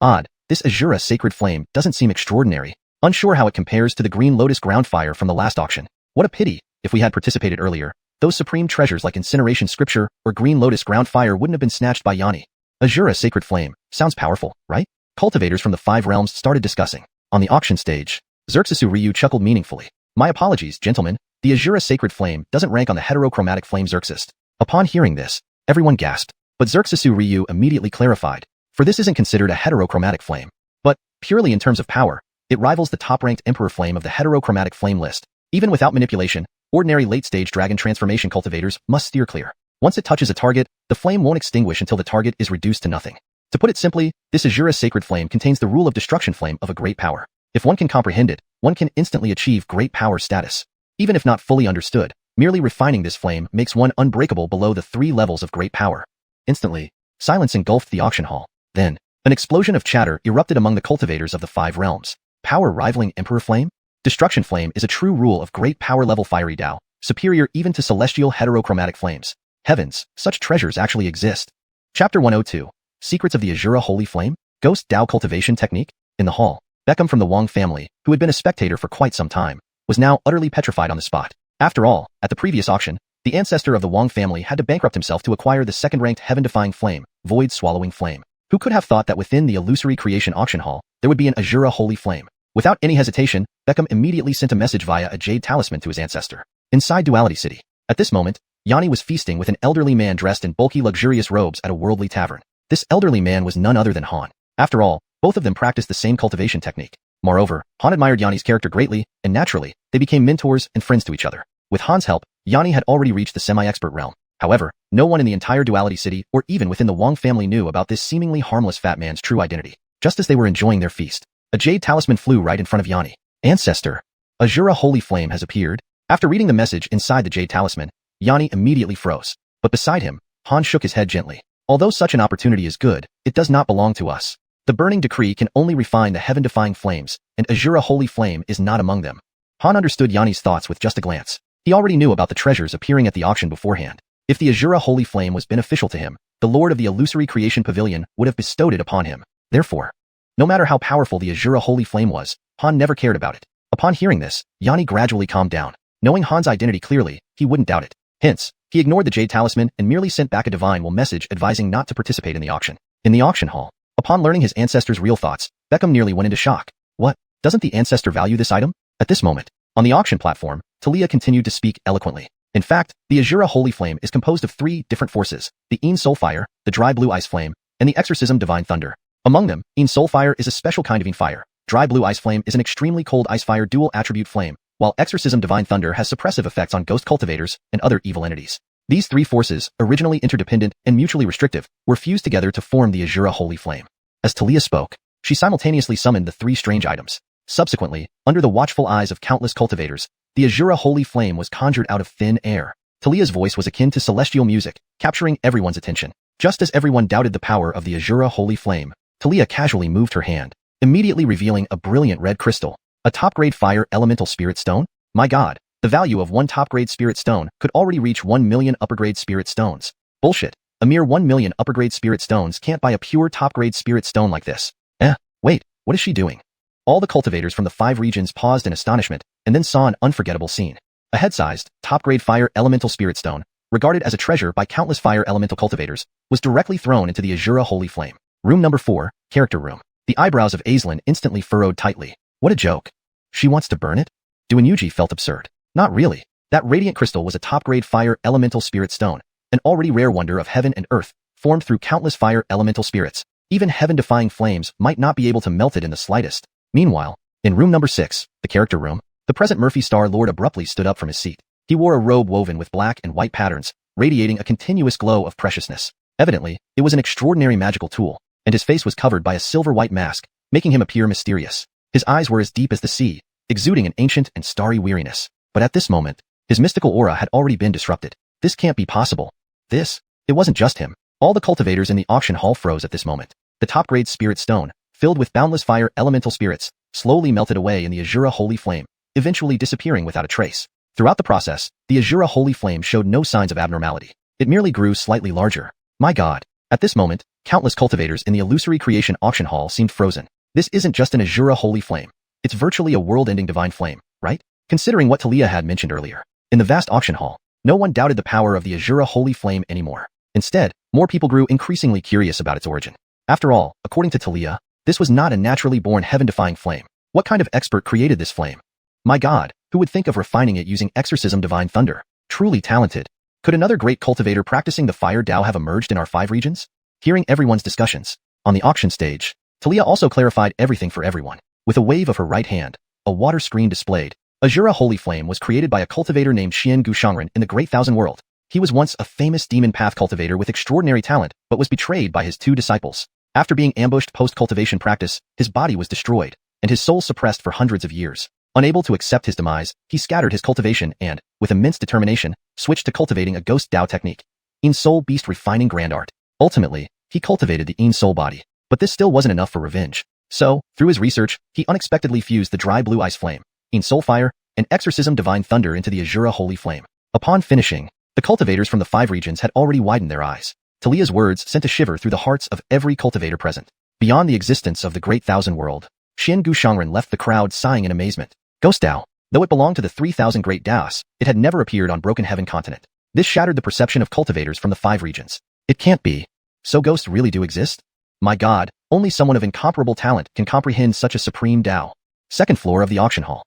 S1: Odd, this Azura Sacred Flame doesn't seem extraordinary. Unsure how it compares to the Green Lotus Ground Fire from the last auction. What a pity, if we had participated earlier, those supreme treasures like Incineration Scripture or Green Lotus Ground Fire wouldn't have been snatched by Yanni. Azura Sacred Flame, sounds powerful, right? Cultivators from the 5 realms started discussing. On the auction stage, Xerxes Ryu chuckled meaningfully. My apologies, gentlemen, the Azura Sacred Flame doesn't rank on the heterochromatic flame Xerxes. Upon hearing this, everyone gasped, but Xerxes Ryu immediately clarified, for this isn't considered a heterochromatic flame, but, purely in terms of power, it rivals the top-ranked Emperor Flame of the heterochromatic flame list. Even without manipulation, ordinary late-stage dragon transformation cultivators must steer clear. Once it touches a target, the flame won't extinguish until the target is reduced to nothing. To put it simply, this Azura Sacred Flame contains the rule of destruction flame of a great power. If one can comprehend it, one can instantly achieve great power status. Even if not fully understood, merely refining this flame makes one unbreakable below the 3 levels of great power. Instantly, silence engulfed the auction hall. Then, an explosion of chatter erupted among the cultivators of the 5 realms. Power rivaling Emperor Flame? Destruction flame is a true rule of great power level fiery Dao, superior even to celestial heterochromatic flames. Heavens, such treasures actually exist. Chapter 102. Secrets of the Azura Holy Flame? Ghost Dao Cultivation Technique? In the hall, Beckham from the Wang family, who had been a spectator for quite some time, was now utterly petrified on the spot. After all, at the previous auction, the ancestor of the Wang family had to bankrupt himself to acquire the second-ranked heaven-defying flame, void-swallowing flame. Who could have thought that within the illusory creation auction hall, there would be an Azura Holy Flame? Without any hesitation, Beckham immediately sent a message via a jade talisman to his ancestor. Inside Duality City, at this moment, Yanni was feasting with an elderly man dressed in bulky luxurious robes at a worldly tavern. This elderly man was none other than Han. After all, both of them practiced the same cultivation technique. Moreover, Han admired Yanni's character greatly, and naturally, they became mentors and friends to each other. With Han's help, Yanni had already reached the semi-expert realm. However, no one in the entire Duality City or even within the Wang family knew about this seemingly harmless fat man's true identity. Just as they were enjoying their feast, a jade talisman flew right in front of Yanni. Ancestor, Azura Holy Flame has appeared. After reading the message inside the jade talisman, Yanni immediately froze. But beside him, Han shook his head gently. Although such an opportunity is good, it does not belong to us. The burning decree can only refine the heaven-defying flames, and Azura Holy Flame is not among them. Han understood Yanni's thoughts with just a glance. He already knew about the treasures appearing at the auction beforehand. If the Azura Holy Flame was beneficial to him, the Lord of the Illusory Creation Pavilion would have bestowed it upon him. Therefore, no matter how powerful the Azura Holy Flame was, Han never cared about it. Upon hearing this, Yanni gradually calmed down. Knowing Han's identity clearly, he wouldn't doubt it. Hence, he ignored the jade talisman and merely sent back a divine will message advising not to participate in the auction. In the auction hall, upon learning his ancestor's real thoughts, Beckham nearly went into shock. What? Doesn't the ancestor value this item? At this moment, on the auction platform, Talia continued to speak eloquently. In fact, the Azura Holy Flame is composed of 3 different forces, the Een Soul Fire, the Dry Blue Ice Flame, and the Exorcism Divine Thunder. Among them, Een Soul Fire is a special kind of Een fire, Dry Blue Ice Flame is an extremely cold ice fire dual attribute flame, while Exorcism Divine Thunder has suppressive effects on ghost cultivators and other evil entities. These 3 forces, originally interdependent and mutually restrictive, were fused together to form the Azura Holy Flame. As Talia spoke, she simultaneously summoned the 3 strange items. Subsequently, under the watchful eyes of countless cultivators, the Azura Holy Flame was conjured out of thin air. Talia's voice was akin to celestial music, capturing everyone's attention. Just as everyone doubted the power of the Azura Holy Flame, Talia casually moved her hand, immediately revealing a brilliant red crystal. A top-grade fire elemental spirit stone? My god, the value of one top-grade spirit stone could already reach 1 million upper-grade spirit stones. Bullshit. A mere 1 million upper-grade spirit stones can't buy a pure top-grade spirit stone like this. Wait, what is she doing? All the cultivators from the 5 regions paused in astonishment, and then saw an unforgettable scene. A head-sized, top-grade fire elemental spirit stone, regarded as a treasure by countless fire elemental cultivators, was directly thrown into the Azura Holy Flame. Room number 4, Character Room. The eyebrows of Aislinn instantly furrowed tightly. What a joke. She wants to burn it? Duanyuji felt absurd. Not really. That radiant crystal was a top-grade fire elemental spirit stone, an already rare wonder of heaven and earth, formed through countless fire elemental spirits. Even heaven-defying flames might not be able to melt it in the slightest. Meanwhile, in room number 6, the character room, the present Murphy Star Lord abruptly stood up from his seat. He wore a robe woven with black and white patterns, radiating a continuous glow of preciousness. Evidently, it was an extraordinary magical tool, and his face was covered by a silver-white mask, making him appear mysterious. His eyes were as deep as the sea, exuding an ancient and starry weariness. But at this moment, his mystical aura had already been disrupted. This can't be possible. It wasn't just him. All the cultivators in the auction hall froze at this moment. The top-grade spirit stone, filled with boundless fire elemental spirits, slowly melted away in the Azura Holy Flame, eventually disappearing without a trace. Throughout the process, the Azura Holy Flame showed no signs of abnormality. It merely grew slightly larger. My god. At this moment, countless cultivators in the illusory creation auction hall seemed frozen. This isn't just an Azura Holy Flame. It's virtually a world-ending divine flame, right? Considering what Talia had mentioned earlier. In the vast auction hall, no one doubted the power of the Azura Holy Flame anymore. Instead, more people grew increasingly curious about its origin. After all, according to Talia, this was not a naturally born heaven-defying flame. What kind of expert created this flame? My god, who would think of refining it using Exorcism Divine Thunder? Truly talented. Could another great cultivator practicing the Fire Dao have emerged in our 5 regions? Hearing everyone's discussions, on the auction stage, Talia also clarified everything for everyone. With a wave of her right hand, a water screen displayed. Azura Holy Flame was created by a cultivator named xuanhuan in the Great Thousand World. He was once a famous demon path cultivator with extraordinary talent, but was betrayed by his 2 disciples. After being ambushed post-cultivation practice, his body was destroyed, and his soul suppressed for hundreds of years. Unable to accept his demise, he scattered his cultivation and, with immense determination, switched to cultivating a ghost Dao technique. Een Soul Beast refining grand art. Ultimately, he cultivated the Een Soul body. But this still wasn't enough for revenge. So, through his research, he unexpectedly fused the Dry Blue Ice Flame, in soul fire, and exorcism divine thunder into the Azura holy flame. Upon finishing, the cultivators from the 5 regions had already widened their eyes. Talia's words sent a shiver through the hearts of every cultivator present. Beyond the existence of the Great Thousand World, xuanhuan left the crowd sighing in amazement. Ghost Dao. Though it belonged to the 3,000 Great Daos, it had never appeared on Broken Heaven continent. This shattered the perception of cultivators from the 5 regions. It can't be. So ghosts really do exist? My god, only someone of incomparable talent can comprehend such a supreme Dao. Second floor of the auction hall.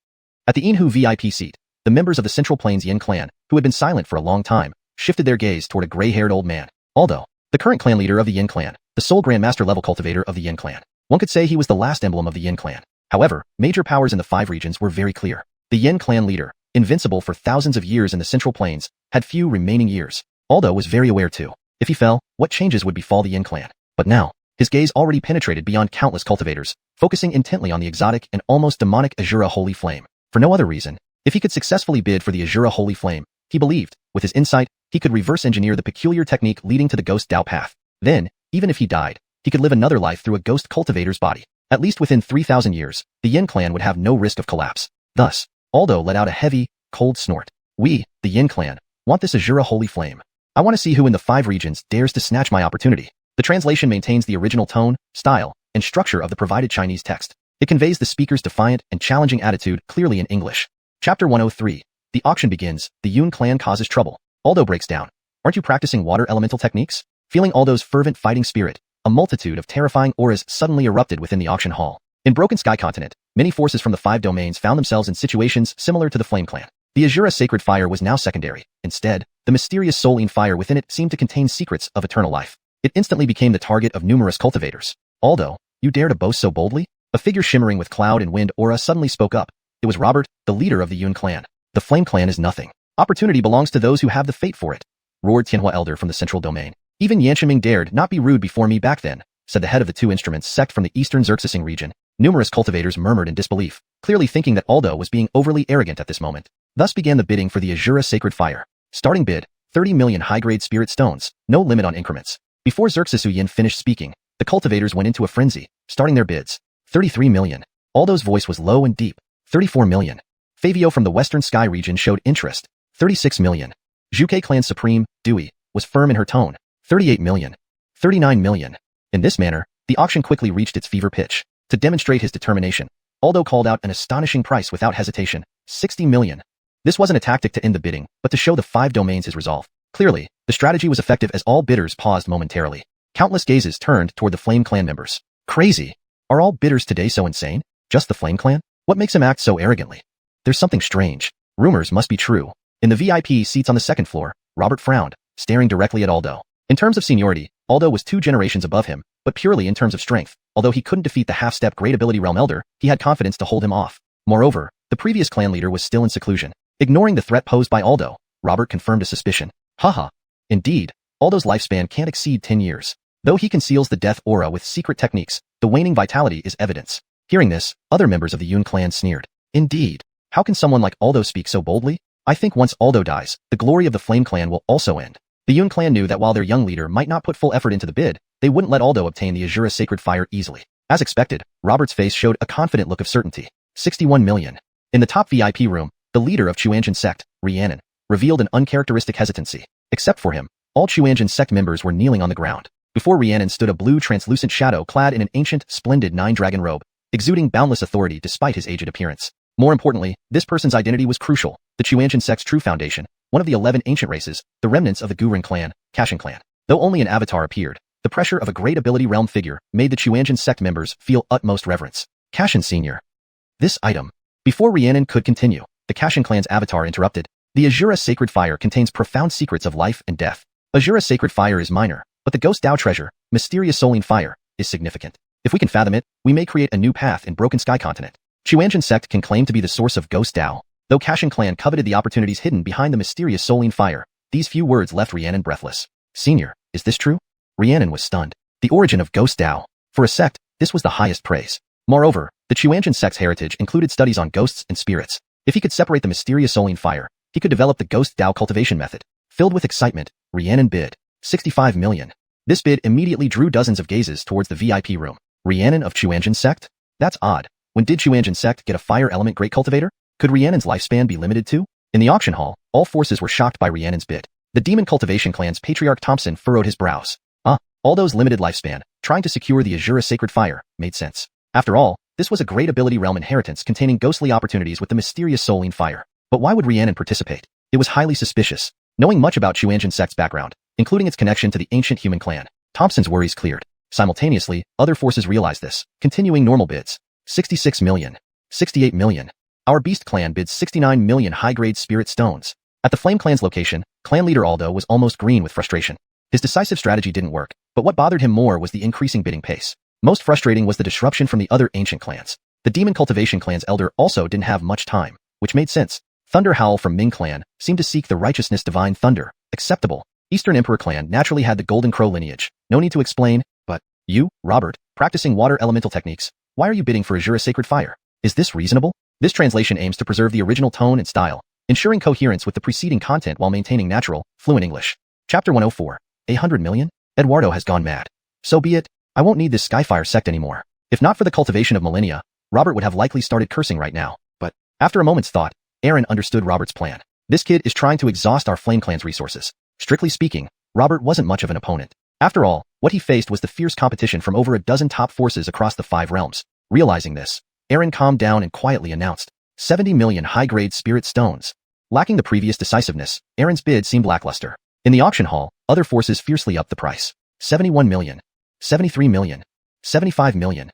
S1: At the Inhu VIP seat, the members of the Central Plains Yin clan, who had been silent for a long time, shifted their gaze toward a gray-haired old man. Although, the current clan leader of the Yin clan, the sole Grandmaster level cultivator of the Yin clan. One could say he was the last emblem of the Yin clan. However, major powers in the 5 regions were very clear. The Yin clan leader, invincible for thousands of years in the Central Plains, had few remaining years. Aldo was very aware too. If he fell, what changes would befall the Yin clan? But now, his gaze already penetrated beyond countless cultivators, focusing intently on the exotic and almost demonic Azura holy flame. For no other reason, if he could successfully bid for the Azura holy flame, he believed, with his insight, he could reverse engineer the peculiar technique leading to the Ghost Dao path. Then, even if he died, he could live another life through a ghost cultivator's body. At least within 3,000 years, the Yin clan would have no risk of collapse. Thus, Aldo let out a heavy, cold snort. We, the Yin clan, want this Azura holy flame. I want to see who in the 5 regions dares to snatch my opportunity. The translation maintains the original tone, style, and structure of the provided Chinese text. It conveys the speaker's defiant and challenging attitude clearly in English. Chapter 103. The auction begins. The Yin clan causes trouble. Aldo breaks down. Aren't you practicing water elemental techniques? Feeling Aldo's fervent fighting spirit, a multitude of terrifying auras suddenly erupted within the auction hall. In Broken Sky Continent, many forces from the 5 domains found themselves in situations similar to the Flame Clan. The Azura sacred fire was now secondary. Instead, the mysterious soul-in fire within it seemed to contain secrets of eternal life. It instantly became the target of numerous cultivators. Aldo, you dare to boast so boldly? A figure shimmering with cloud and wind aura suddenly spoke up. It was Robert, the leader of the Yin clan. The Flame Clan is nothing. Opportunity belongs to those who have the fate for it, roared Tianhua Elder from the central domain. Even Yanshiming dared not be rude before me back then, said the head of the 2 instruments sect from the eastern Xerxesing region. Numerous cultivators murmured in disbelief, clearly thinking that Aldo was being overly arrogant at this moment. Thus began the bidding for the Azura sacred fire. Starting bid, 30 million high-grade spirit stones, no limit on increments. Before Xerxes Yin finished speaking, the cultivators went into a frenzy, starting their bids. 33 million. Aldo's voice was low and deep. 34 million. Favio from the Western Sky region showed interest. 36 million. Zhuke Clan Supreme, Dewey, was firm in her tone. 38 million. 39 million. In this manner, the auction quickly reached its fever pitch. To demonstrate his determination, Aldo called out an astonishing price without hesitation. 60 million. This wasn't a tactic to end the bidding, but to show the 5 domains his resolve. Clearly, the strategy was effective as all bidders paused momentarily. Countless gazes turned toward the Flame Clan members. Crazy. Are all bidders today so insane? Just the Flame Clan? What makes him act so arrogantly? There's something strange. Rumors must be true. In the VIP seats on the 2nd floor, Robert frowned, staring directly at Aldo. In terms of seniority, Aldo was 2 generations above him, but purely in terms of strength. Although he couldn't defeat the half-step Great Ability Realm Elder, he had confidence to hold him off. Moreover, the previous clan leader was still in seclusion. Ignoring the threat posed by Aldo, Robert confirmed a suspicion. Haha. Indeed, Aldo's lifespan can't exceed 10 years. Though he conceals the death aura with secret techniques, the waning vitality is evidence. Hearing this, other members of the Yin clan sneered. Indeed. How can someone like Aldo speak so boldly? I think once Aldo dies, the glory of the Flame Clan will also end. The Yin clan knew that while their young leader might not put full effort into the bid, they wouldn't let Aldo obtain the Azura sacred fire easily. As expected, Robert's face showed a confident look of certainty. 61 million. In the top VIP room, the leader of Xuanhuan sect, Rhiannon, revealed an uncharacteristic hesitancy. Except for him, all Xuanhuan sect members were kneeling on the ground. Before Rhiannon stood a blue translucent shadow clad in an ancient, splendid 9-dragon robe, exuding boundless authority despite his aged appearance. More importantly, this person's identity was crucial. The Xuanhuan sect's true foundation, one of the 11 ancient races, the remnants of the Gurren clan, Kashin clan. Though only an avatar appeared, the pressure of a great ability realm figure made the Xuanhuan sect members feel utmost reverence. Kashin Sr. This item. Before Rhiannon could continue, the Kashin clan's avatar interrupted. The Azura sacred fire contains profound secrets of life and death. Azura sacred fire is minor, but the Ghost Dao treasure, mysterious soul-in fire, is significant. If we can fathom it, we may create a new path in Broken Sky Continent. Xuanhuan sect can claim to be the source of Ghost Dao. Though Kashin clan coveted the opportunities hidden behind the mysterious soul-in fire, these few words left Rhiannon breathless. Senior, is this true? Rhiannon was stunned. The origin of Ghost Dao. For a sect, this was the highest praise. Moreover, the Xuanhuan sect's heritage included studies on ghosts and spirits. If he could separate the mysterious soul-in fire, he could develop the Ghost Dao cultivation method. Filled with excitement, Rhiannon bid 65 million. This bid immediately drew dozens of gazes towards the VIP room. Rhiannon of Xuanhuan sect? That's odd. When did Xuanhuan sect get a fire element great cultivator? Could Rhiannon's lifespan be limited to? In the auction hall, all forces were shocked by Rhiannon's bid. The Demon Cultivation Clan's Patriarch Thompson furrowed his brows. Aldo's limited lifespan, trying to secure the Azura Sacred Fire, made sense. After all, this was a great ability realm inheritance containing ghostly opportunities with the mysterious Soline Fire. But why would Rhiannon participate? It was highly suspicious. Knowing much about Xuanhuan sect's background, including its connection to the ancient human clan, Thompson's worries cleared. Simultaneously, other forces realized this, continuing normal bids. 66 million. 68 million. Our Beast Clan bids 69 million high-grade spirit stones. At the Flame Clan's location, clan leader Aldo was almost green with frustration. His decisive strategy didn't work, but what bothered him more was the increasing bidding pace. Most frustrating was the disruption from the other ancient clans. The Demon Cultivation Clan's elder also didn't have much time, which made sense. Thunder Howl from Ming Clan seemed to seek the righteousness divine thunder. Acceptable. Eastern Emperor Clan naturally had the Golden Crow lineage. No need to explain, but you, Robert, practicing water elemental techniques, why are you bidding for Azura Sacred Fire? Is this reasonable? This translation aims to preserve the original tone and style, ensuring coherence with the preceding content while maintaining natural, fluent English. Chapter 104. 100 million? Eduardo has gone mad. So be it. I won't need this Skyfire sect anymore. If not for the cultivation of millennia, Robert would have likely started cursing right now. But, after a moment's thought, Aaron understood Robert's plan. This kid is trying to exhaust our Flame Clan's resources. Strictly speaking, Robert wasn't much of an opponent. After all, what he faced was the fierce competition from over a dozen top forces across the 5 realms. Realizing this, Aaron calmed down and quietly announced, 70 million high-grade spirit stones. Lacking the previous decisiveness, Aaron's bid seemed lackluster. In the auction hall, other forces fiercely upped the price. 71 million. 73 million. 75 million.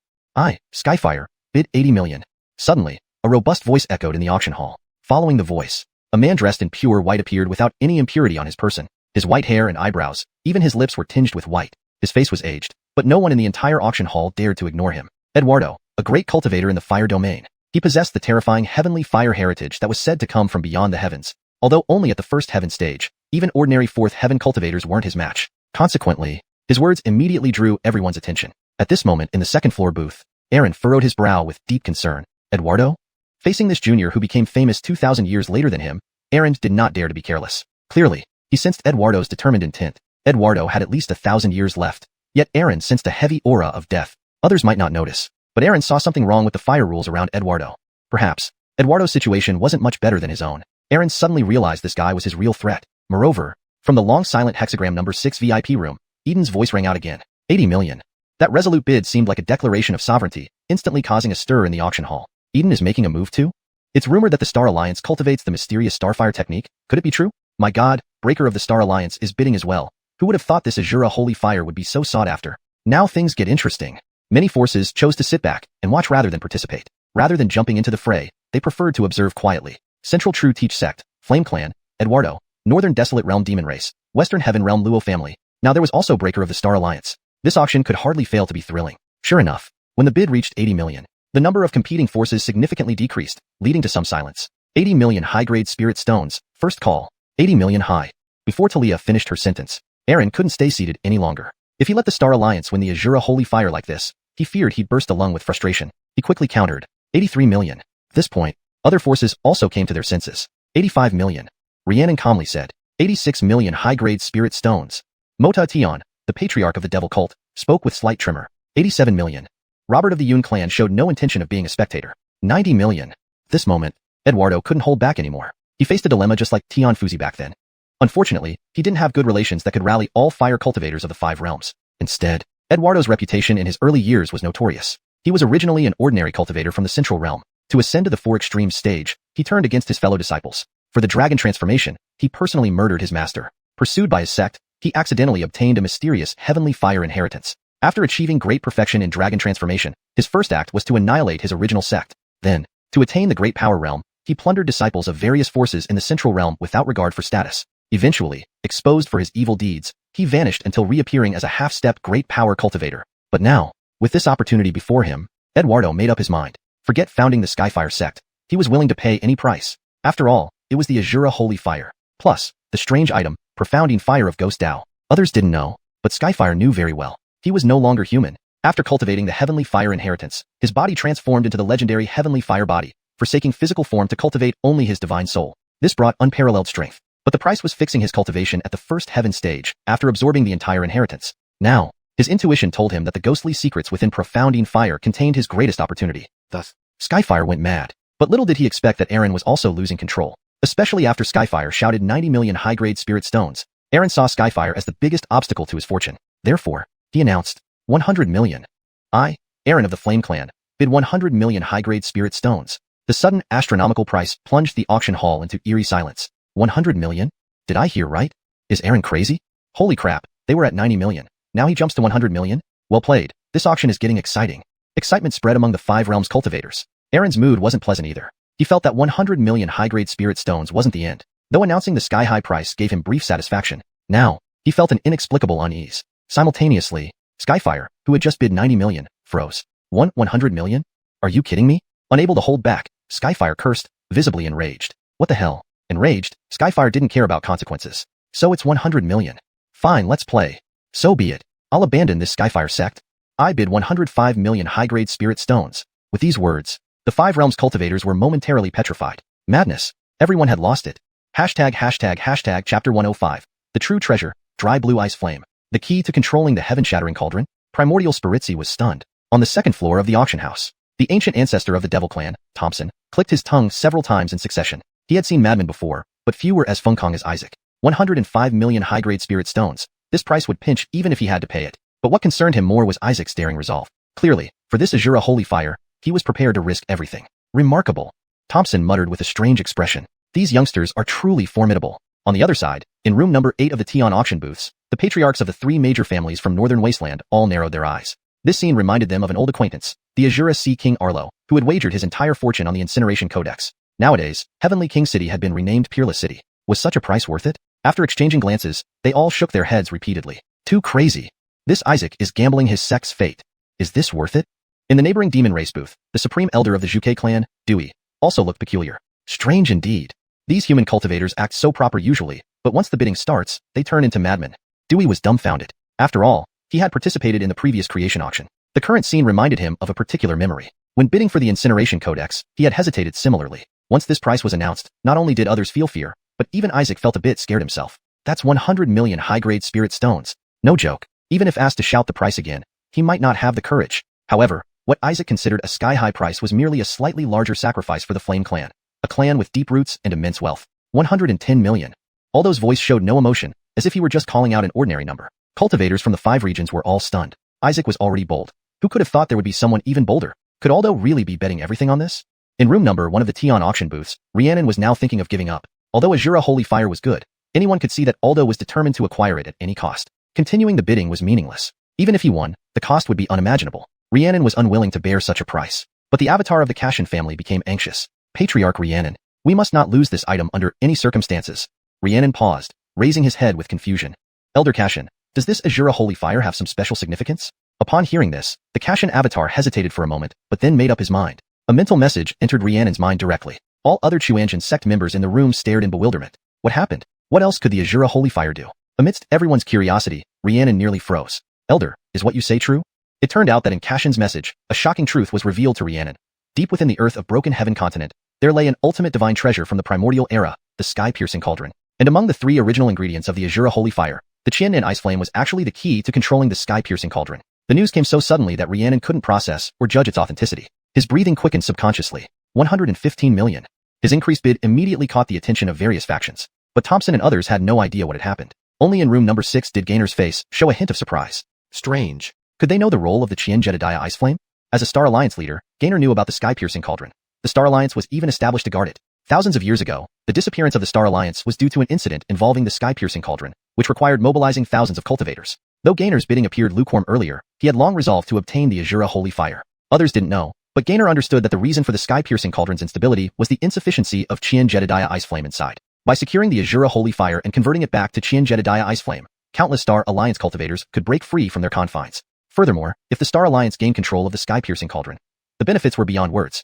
S1: Skyfire, bid 80 million. Suddenly, a robust voice echoed in the auction hall. Following the voice, a man dressed in pure white appeared without any impurity on his person. His white hair and eyebrows, even his lips were tinged with white. His face was aged, but no one in the entire auction hall dared to ignore him. Eduardo, a great cultivator in the fire domain. He possessed the terrifying heavenly fire heritage that was said to come from beyond the heavens. Although only at the first heaven stage, even ordinary fourth heaven cultivators weren't his match. Consequently, his words immediately drew everyone's attention. At this moment in the second floor booth, Aaron furrowed his brow with deep concern. Eduardo? Facing this junior who became famous 2,000 years later than him, Aaron did not dare to be careless. Clearly, he sensed Eduardo's determined intent. Eduardo had at least 1,000 years left. Yet Aaron sensed a heavy aura of death. Others might not notice, but Aaron saw something wrong with the fire rules around Eduardo. Perhaps, Eduardo's situation wasn't much better than his own. Aaron suddenly realized this guy was his real threat. Moreover, from the long silent hexagram number 6 VIP room, Eden's voice rang out again. 80 million. That resolute bid seemed like a declaration of sovereignty, instantly causing a stir in the auction hall. Eden is making a move too? It's rumored that the Star Alliance cultivates the mysterious Starfire technique. Could it be true? My god, Breaker of the Star Alliance is bidding as well. Who would have thought this Azura Holy Fire would be so sought after? Now things get interesting. Many forces chose to sit back and watch rather than participate. Rather than jumping into the fray, they preferred to observe quietly. Central True Teach Sect, Flame Clan, Eduardo, Northern Desolate Realm Demon Race, Western Heaven Realm Luo family. Now there was also Breaker of the Star Alliance. This auction could hardly fail to be thrilling. Sure enough, when the bid reached 80 million, the number of competing forces significantly decreased, leading to some silence. 80 million high-grade spirit stones, first call. 80 million high. Before Talia finished her sentence, Aaron couldn't stay seated any longer. If he let the Star Alliance win the Azura Holy Fire like this, he feared he'd burst a lung with frustration. He quickly countered. 83 million. At this point, other forces also came to their senses. 85 million. Rhiannon calmly said. 86 million high-grade spirit stones. Mota Tion, the patriarch of the devil cult, spoke with slight tremor. 87 million. Robert of the Yun clan showed no intention of being a spectator. 90 million. At this moment, Eduardo couldn't hold back anymore. He faced a dilemma just like Tion Fuzi back then. Unfortunately, he didn't have good relations that could rally all fire cultivators of the 5 realms. Instead, Eduardo's reputation in his early years was notorious. He was originally an ordinary cultivator from the Central Realm. To ascend to the 4 Extremes stage, he turned against his fellow disciples. For the dragon transformation, he personally murdered his master. Pursued by his sect, he accidentally obtained a mysterious heavenly fire inheritance. After achieving great perfection in dragon transformation, his first act was to annihilate his original sect. Then, to attain the Great Power Realm, he plundered disciples of various forces in the Central Realm without regard for status. Eventually, exposed for his evil deeds, he vanished until reappearing as a half-step Great Power cultivator. But now, with this opportunity before him, Eduardo made up his mind. Forget founding the Skyfire sect. He was willing to pay any price. After all, it was the Azura Holy Fire. Plus, the strange item, Profounding Fire of Ghost Dao. Others didn't know, but Skyfire knew very well. He was no longer human. After cultivating the Heavenly Fire inheritance, his body transformed into the legendary Heavenly Fire body, forsaking physical form to cultivate only his divine soul. This brought unparalleled strength. But the price was fixing his cultivation at the first heaven stage, after absorbing the entire inheritance. Now, his intuition told him that the ghostly secrets within Profounding Fire contained his greatest opportunity. Thus, Skyfire went mad. But little did he expect that Aaron was also losing control. Especially after Skyfire shouted 90 million high-grade spirit stones, Aaron saw Skyfire as the biggest obstacle to his fortune. Therefore, he announced, 100 million. I, Aaron of the Flame Clan, bid 100 million high-grade spirit stones. The sudden astronomical price plunged the auction hall into eerie silence. 100 million? Did I hear right? Is Aaron crazy? Holy crap, they were at 90 million. Now he jumps to 100 million? Well played. This auction is getting exciting. Excitement spread among the Five Realms cultivators. Aaron's mood wasn't pleasant either. He felt that 100 million high-grade spirit stones wasn't the end. Though announcing the sky-high price gave him brief satisfaction, now, he felt an inexplicable unease. Simultaneously, Skyfire, who had just bid 90 million, froze. 100 million? Are you kidding me? Unable to hold back, Skyfire cursed, visibly enraged. What the hell? Enraged, Skyfire didn't care about consequences. So it's 100 million. Fine, let's play. So be it. I'll abandon this Skyfire sect. I bid 105 million high-grade spirit stones. With these words, the Five Realms cultivators were momentarily petrified. Madness. Everyone had lost it. Hashtag chapter 105. The true treasure, dry blue ice flame. The key to controlling the heaven-shattering cauldron. Primordial Spiritzi was stunned. On the second floor of the auction house, the ancient ancestor of the Devil Clan, Thompson, clicked his tongue several times in succession. He had seen madmen before, but few were as Fengkong as Isaac. 105 million high-grade spirit stones. This price would pinch even if he had to pay it. But what concerned him more was Isaac's daring resolve. Clearly, for this Azura holy fire, he was prepared to risk everything. Remarkable. Thompson muttered with a strange expression. These youngsters are truly formidable. On the other side, in room number 8 of the Tion auction booths, the patriarchs of the 3 major families from Northern Wasteland all narrowed their eyes. This scene reminded them of an old acquaintance, the Azura Sea King Arlo, who had wagered his entire fortune on the Incineration Codex. Nowadays, Heavenly King City had been renamed Peerless City. Was such a price worth it? After exchanging glances, they all shook their heads repeatedly. Too crazy. This Isaac is gambling his sect's fate. Is this worth it? In the neighboring demon race booth, the supreme elder of the Juke clan, Dewey, also looked peculiar. Strange indeed. These human cultivators act so proper usually, but once the bidding starts, they turn into madmen. Dewey was dumbfounded. After all, he had participated in the previous creation auction. The current scene reminded him of a particular memory. When bidding for the Incineration Codex, he had hesitated similarly. Once this price was announced, not only did others feel fear, but even Isaac felt a bit scared himself. That's 100 million high-grade spirit stones. No joke. Even if asked to shout the price again, he might not have the courage. However, what Isaac considered a sky-high price was merely a slightly larger sacrifice for the Flame Clan, a clan with deep roots and immense wealth. 110 million. Aldo's voice showed no emotion, as if he were just calling out an ordinary number. Cultivators from the 5 regions were all stunned. Isaac was already bold. Who could have thought there would be someone even bolder? Could Aldo really be betting everything on this? In room number 1 of the Tion auction booths, Rhiannon was now thinking of giving up. Although Azura Holy Fire was good, anyone could see that Aldo was determined to acquire it at any cost. Continuing the bidding was meaningless. Even if he won, the cost would be unimaginable. Rhiannon was unwilling to bear such a price. But the avatar of the Cashin family became anxious. Patriarch Rhiannon, we must not lose this item under any circumstances. Rhiannon paused, raising his head with confusion. Elder Cashin, does this Azura Holy Fire have some special significance? Upon hearing this, the Cashin avatar hesitated for a moment, but then made up his mind. A mental message entered Rhiannon's mind directly. All other Xuanhuan sect members in the room stared in bewilderment. What happened? What else could the Azura Holy Fire do? Amidst everyone's curiosity, Rhiannon nearly froze. Elder, is what you say true? It turned out that in Cashin's message, a shocking truth was revealed to Rhiannon. Deep within the earth of Broken Heaven continent, there lay an ultimate divine treasure from the primordial era, the sky-piercing cauldron. And among the 3 original ingredients of the Azura Holy Fire, the Qian Ice Flame was actually the key to controlling the sky-piercing cauldron. The news came so suddenly that Rhiannon couldn't process or judge its authenticity. His breathing quickened subconsciously. 115 million. His increased bid immediately caught the attention of various factions. But Thompson and others had no idea what had happened. Only in room number 6 did Gainer's face show a hint of surprise. Strange. Could they know the role of the Qian Jedediah Ice Flame? As a Star Alliance leader, Gainer knew about the sky-piercing cauldron. The Star Alliance was even established to guard it. Thousands of years ago, the disappearance of the Star Alliance was due to an incident involving the sky-piercing cauldron, which required mobilizing thousands of cultivators. Though Gainer's bidding appeared lukewarm earlier, he had long resolved to obtain the Azura Holy Fire. Others didn't know, but Gainer understood that the reason for the sky-piercing cauldron's instability was the insufficiency of Qian Jedediah Ice Flame inside. By securing the Azura Holy Fire and converting it back to Qian Jedediah Ice Flame, countless Star Alliance cultivators could break free from their confines. Furthermore, if the Star Alliance gained control of the sky-piercing cauldron, the benefits were beyond words.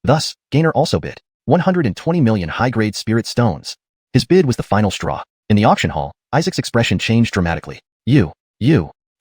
S1: Thus, Gainer also bid 120 million high-grade spirit stones. His bid was the final straw. In the auction hall, Isaac's expression changed dramatically. You.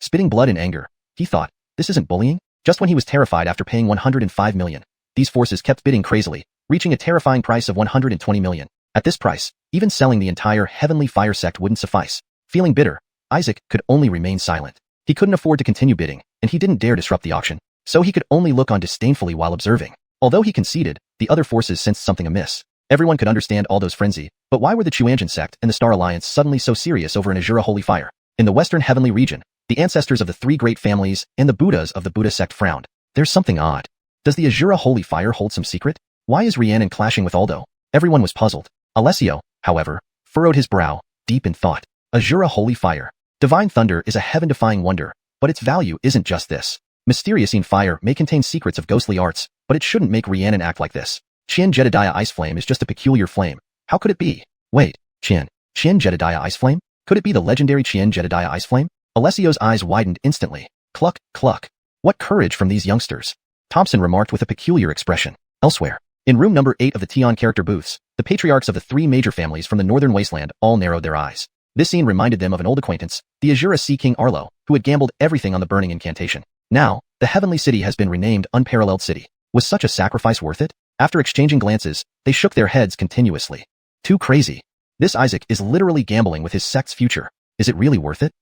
S1: Spitting blood in anger, he thought, this isn't bullying? Just when he was terrified after paying 105 million, these forces kept bidding crazily, reaching a terrifying price of 120 million. At this price, even selling the entire Heavenly Fire sect wouldn't suffice. Feeling bitter, Isaac could only remain silent. He couldn't afford to continue bidding, and he didn't dare disrupt the auction, so he could only look on disdainfully while observing. Although he conceded, the other forces sensed something amiss. Everyone could understand Aldo's frenzy, but why were the Xuanhuan sect and the Star Alliance suddenly so serious over an Azura holy fire? In the western heavenly region, the ancestors of the three great families and the Buddhas of the Buddha sect frowned. There's something odd. Does the Azura holy fire hold some secret? Why is Rhiannon clashing with Aldo? Everyone was puzzled. Alessio, however, furrowed his brow, deep in thought. Azura holy fire. Divine thunder is a heaven-defying wonder, but its value isn't just this. Mysterious fire may contain secrets of ghostly arts, but it shouldn't make Rhiannon act like this. Qian Jedediah Ice Flame is just a peculiar flame. How could it be? Wait, Qian Jedediah Ice Flame? Could it be the legendary Qian Jedediah Ice Flame? Alessio's eyes widened instantly. Cluck, cluck. What courage from these youngsters. Thompson remarked with a peculiar expression. Elsewhere, in room number 8 of the Tian character booths, the patriarchs of the three major families from the northern wasteland all narrowed their eyes. This scene reminded them of an old acquaintance, the Azura Sea King Arlo, who had gambled everything on the burning incantation. Now, the heavenly city has been renamed Unparalleled City. Was such a sacrifice worth it? After exchanging glances, they shook their heads continuously. Too crazy. This Isaac is literally gambling with his sect's future. Is it really worth it?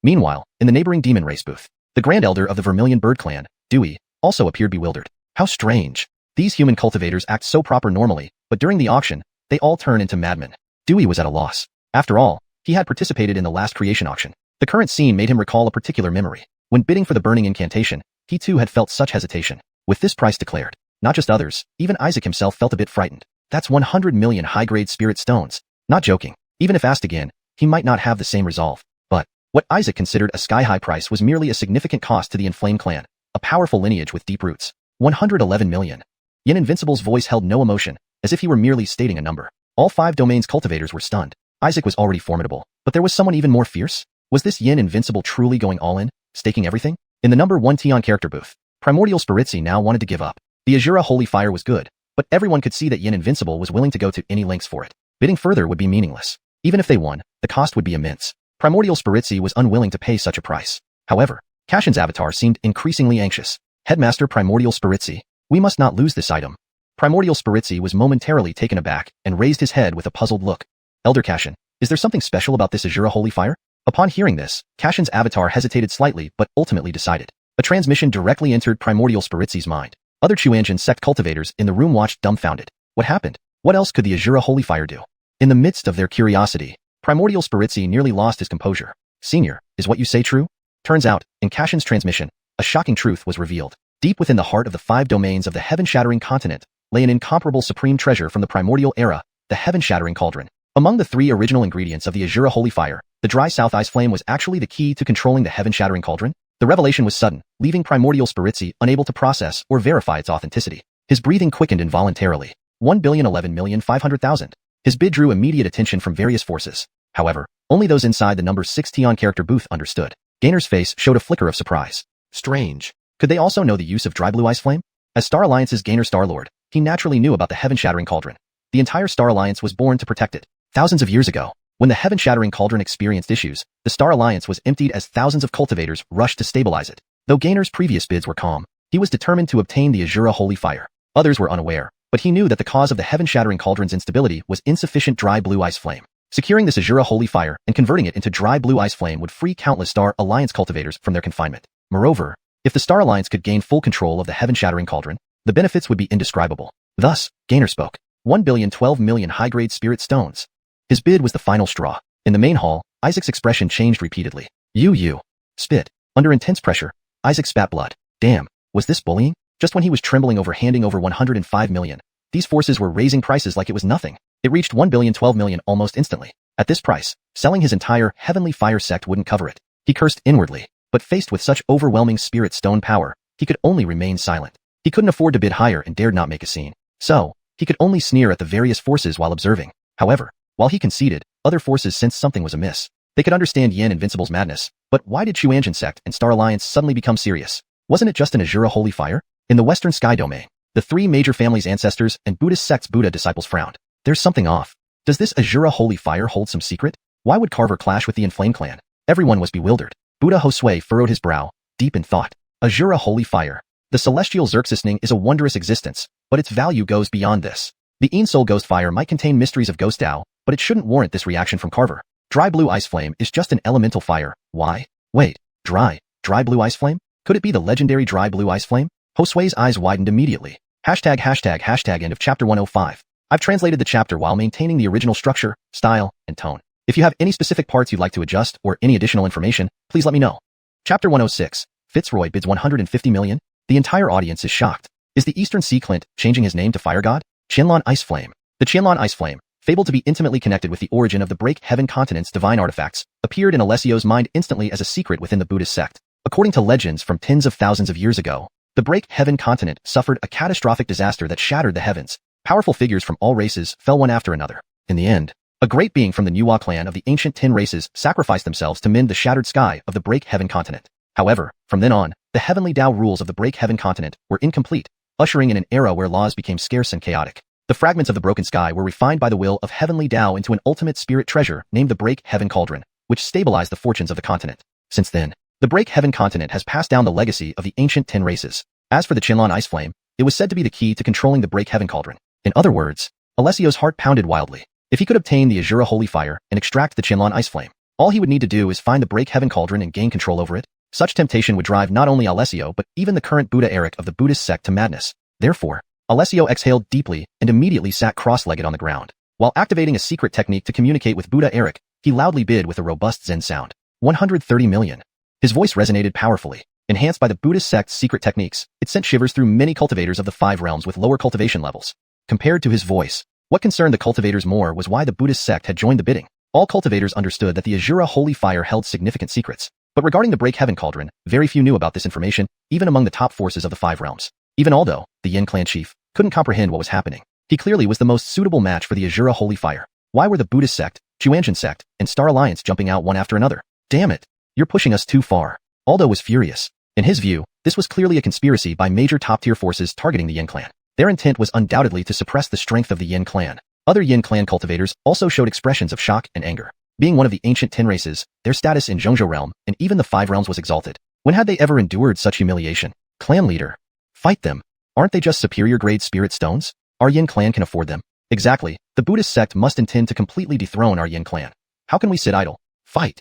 S1: Meanwhile, in the neighboring demon race booth, the Grand Elder of the Vermilion Bird Clan, Dewey, also appeared bewildered. How strange. These human cultivators act so proper normally, but during the auction, they all turn into madmen. Dewey was at a loss. After all, he had participated in the last creation auction. The current scene made him recall a particular memory. When bidding for the burning incantation, he too had felt such hesitation. With this price declared, not just others, even Isaac himself felt a bit frightened. That's 100 million high-grade spirit stones. Not joking. Even if asked again, he might not have the same resolve. But what Isaac considered a sky-high price was merely a significant cost to the Inflamed clan, a powerful lineage with deep roots. 111 million. Yin Invincible's voice held no emotion, as if he were merely stating a number. All 5 domains cultivators were stunned. Isaac was already formidable, but there was someone even more fierce? Was this Yin Invincible truly going all in, staking everything? In the number 1 Tian character booth, Primordial Spiritzi now wanted to give up. The Azura Holy Fire was good, but everyone could see that Yin Invincible was willing to go to any lengths for it. Bidding further would be meaningless. Even if they won, the cost would be immense. Primordial Spiritzi was unwilling to pay such a price. However, Cashin's avatar seemed increasingly anxious. Headmaster Primordial Spiritzi, we must not lose this item. Primordial Spiritzi was momentarily taken aback and raised his head with a puzzled look. Elder Cashin, is there something special about this Azura Holy Fire? Upon hearing this, Cashin's avatar hesitated slightly but ultimately decided. A transmission directly entered Primordial Spiritzi's mind. Other Xuanhuan sect cultivators in the room watched dumbfounded. What happened? What else could the Azura Holy Fire do? In the midst of their curiosity, Primordial Spiritzi nearly lost his composure. Senior, is what you say true? Turns out, in Cashin's transmission, a shocking truth was revealed. Deep within the heart of the 5 domains of the heaven-shattering continent lay an incomparable supreme treasure from the primordial era, the heaven-shattering cauldron. Among the 3 original ingredients of the Azura Holy Fire, the dry south ice flame was actually the key to controlling the heaven-shattering cauldron. The revelation was sudden, leaving Primordial Spiritzi unable to process or verify its authenticity. His breathing quickened involuntarily. 1,011,500,000. His bid drew immediate attention from various forces. However, only those inside the number 6 Tian character booth understood. Gainer's face showed a flicker of surprise. Strange. Could they also know the use of dry blue ice flame? As Star Alliance's Gainer Star-Lord, he naturally knew about the heaven-shattering cauldron. The entire Star Alliance was born to protect it. Thousands of years ago, when the heaven-shattering cauldron experienced issues, the Star Alliance was emptied as thousands of cultivators rushed to stabilize it. Though Gainer's previous bids were calm, he was determined to obtain the Azura Holy Fire. Others were unaware, but he knew that the cause of the heaven-shattering cauldron's instability was insufficient dry blue ice flame. Securing this Azura Holy Fire and converting it into dry blue ice flame would free countless Star Alliance cultivators from their confinement. Moreover, if the Star Alliance could gain full control of the heaven-shattering cauldron, the benefits would be indescribable. Thus, Gainer spoke. 1,012,000,000 high-grade spirit stones. His bid was the final straw. In the main hall, Isaac's expression changed repeatedly. You. Spit. Under intense pressure, Isaac spat blood. Damn, was this bullying? Just when he was trembling over handing over 105 million, these forces were raising prices like it was nothing. It reached 1,012,000,000 almost instantly. At this price, selling his entire Heavenly Fire sect wouldn't cover it. He cursed inwardly, but faced with such overwhelming spirit stone power, he could only remain silent. He couldn't afford to bid higher and dared not make a scene. So, he could only sneer at the various forces while observing. However, while he conceded, other forces sensed something was amiss. They could understand Yin Invincible's madness, but why did Xuanhuan sect and Star Alliance suddenly become serious? Wasn't it just an Azura Holy Fire? In the Western Sky Domain, the 3 major families' ancestors and Buddhist sect's Buddha disciples frowned. There's something off. Does this Azura Holy Fire hold some secret? Why would Carver clash with the Inflamed clan? Everyone was bewildered. Buddha Josue furrowed his brow, deep in thought. Azura Holy Fire. The celestial Xerxesning is a wondrous existence, but its value goes beyond this. The Engsub Ghost Fire might contain mysteries of Ghost Dao, but it shouldn't warrant this reaction from Carver. Dry blue ice flame is just an elemental fire. Why? Wait, dry blue ice flame? Could it be the legendary dry blue ice flame? Josue's eyes widened immediately. End of chapter 105. I've translated the chapter while maintaining the original structure, style, and tone. If you have any specific parts you'd like to adjust or any additional information, please let me know. Chapter 106. Fitzroy bids 150 million. The entire audience is shocked. Is the Eastern Sea Clint changing his name to Fire God? Qianlan Ice Flame. The Qianlan Ice Flame, fabled to be intimately connected with the origin of the Break Heaven Continent's divine artifacts, appeared in Alessio's mind instantly as a secret within the Buddhist sect. According to legends from tens of thousands of years ago, the Break Heaven Continent suffered a catastrophic disaster that shattered the heavens. Powerful figures from all races fell one after another. In the end, a great being from the Nuwa clan of the ancient 10 races sacrificed themselves to mend the shattered sky of the Break Heaven Continent. However, from then on, the heavenly Tao rules of the Break Heaven Continent were incomplete, ushering in an era where laws became scarce and chaotic. The fragments of the broken sky were refined by the will of heavenly Tao into an ultimate spirit treasure named the Break Heaven Cauldron, which stabilized the fortunes of the continent. Since then, the Break Heaven Continent has passed down the legacy of the ancient 10 races. As for the Qianlan Ice Flame, it was said to be the key to controlling the Break Heaven Cauldron. In other words, Alessio's heart pounded wildly. If he could obtain the Azura Holy Fire and extract the Qianlan Ice Flame, all he would need to do is find the Break Heaven Cauldron and gain control over it. Such temptation would drive not only Alessio but even the current Buddha Eric of the Buddhist sect to madness. Therefore, Alessio exhaled deeply and immediately sat cross-legged on the ground. While activating a secret technique to communicate with Buddha Eric, he loudly bid with a robust Zen sound. 130 million. His voice resonated powerfully. Enhanced by the Buddhist sect's secret techniques, it sent shivers through many cultivators of the 5 realms with lower cultivation levels. Compared to his voice, what concerned the cultivators more was why the Buddhist sect had joined the bidding. All cultivators understood that the Azura Holy Fire held significant secrets. But regarding the Break Heaven Cauldron, very few knew about this information, even among the top forces of the 5 realms. Even Aldo, the Yin clan chief, couldn't comprehend what was happening. He clearly was the most suitable match for the Azura Holy Fire. Why were the Buddhist sect, xuanhuan sect, and Star Alliance jumping out one after another? Damn it! You're pushing us too far. Aldo was furious. In his view, this was clearly a conspiracy by major top-tier forces targeting the Yin clan. Their intent was undoubtedly to suppress the strength of the Yin clan. Other Yin clan cultivators also showed expressions of shock and anger. Being one of the ancient 10 races, their status in Zhongzhou realm and even the 5 realms was exalted. When had they ever endured such humiliation? Clan leader. Fight them. Aren't they just superior grade spirit stones? Our Yin clan can afford them. Exactly. The Buddhist sect must intend to completely dethrone our Yin clan. How can we sit idle? Fight.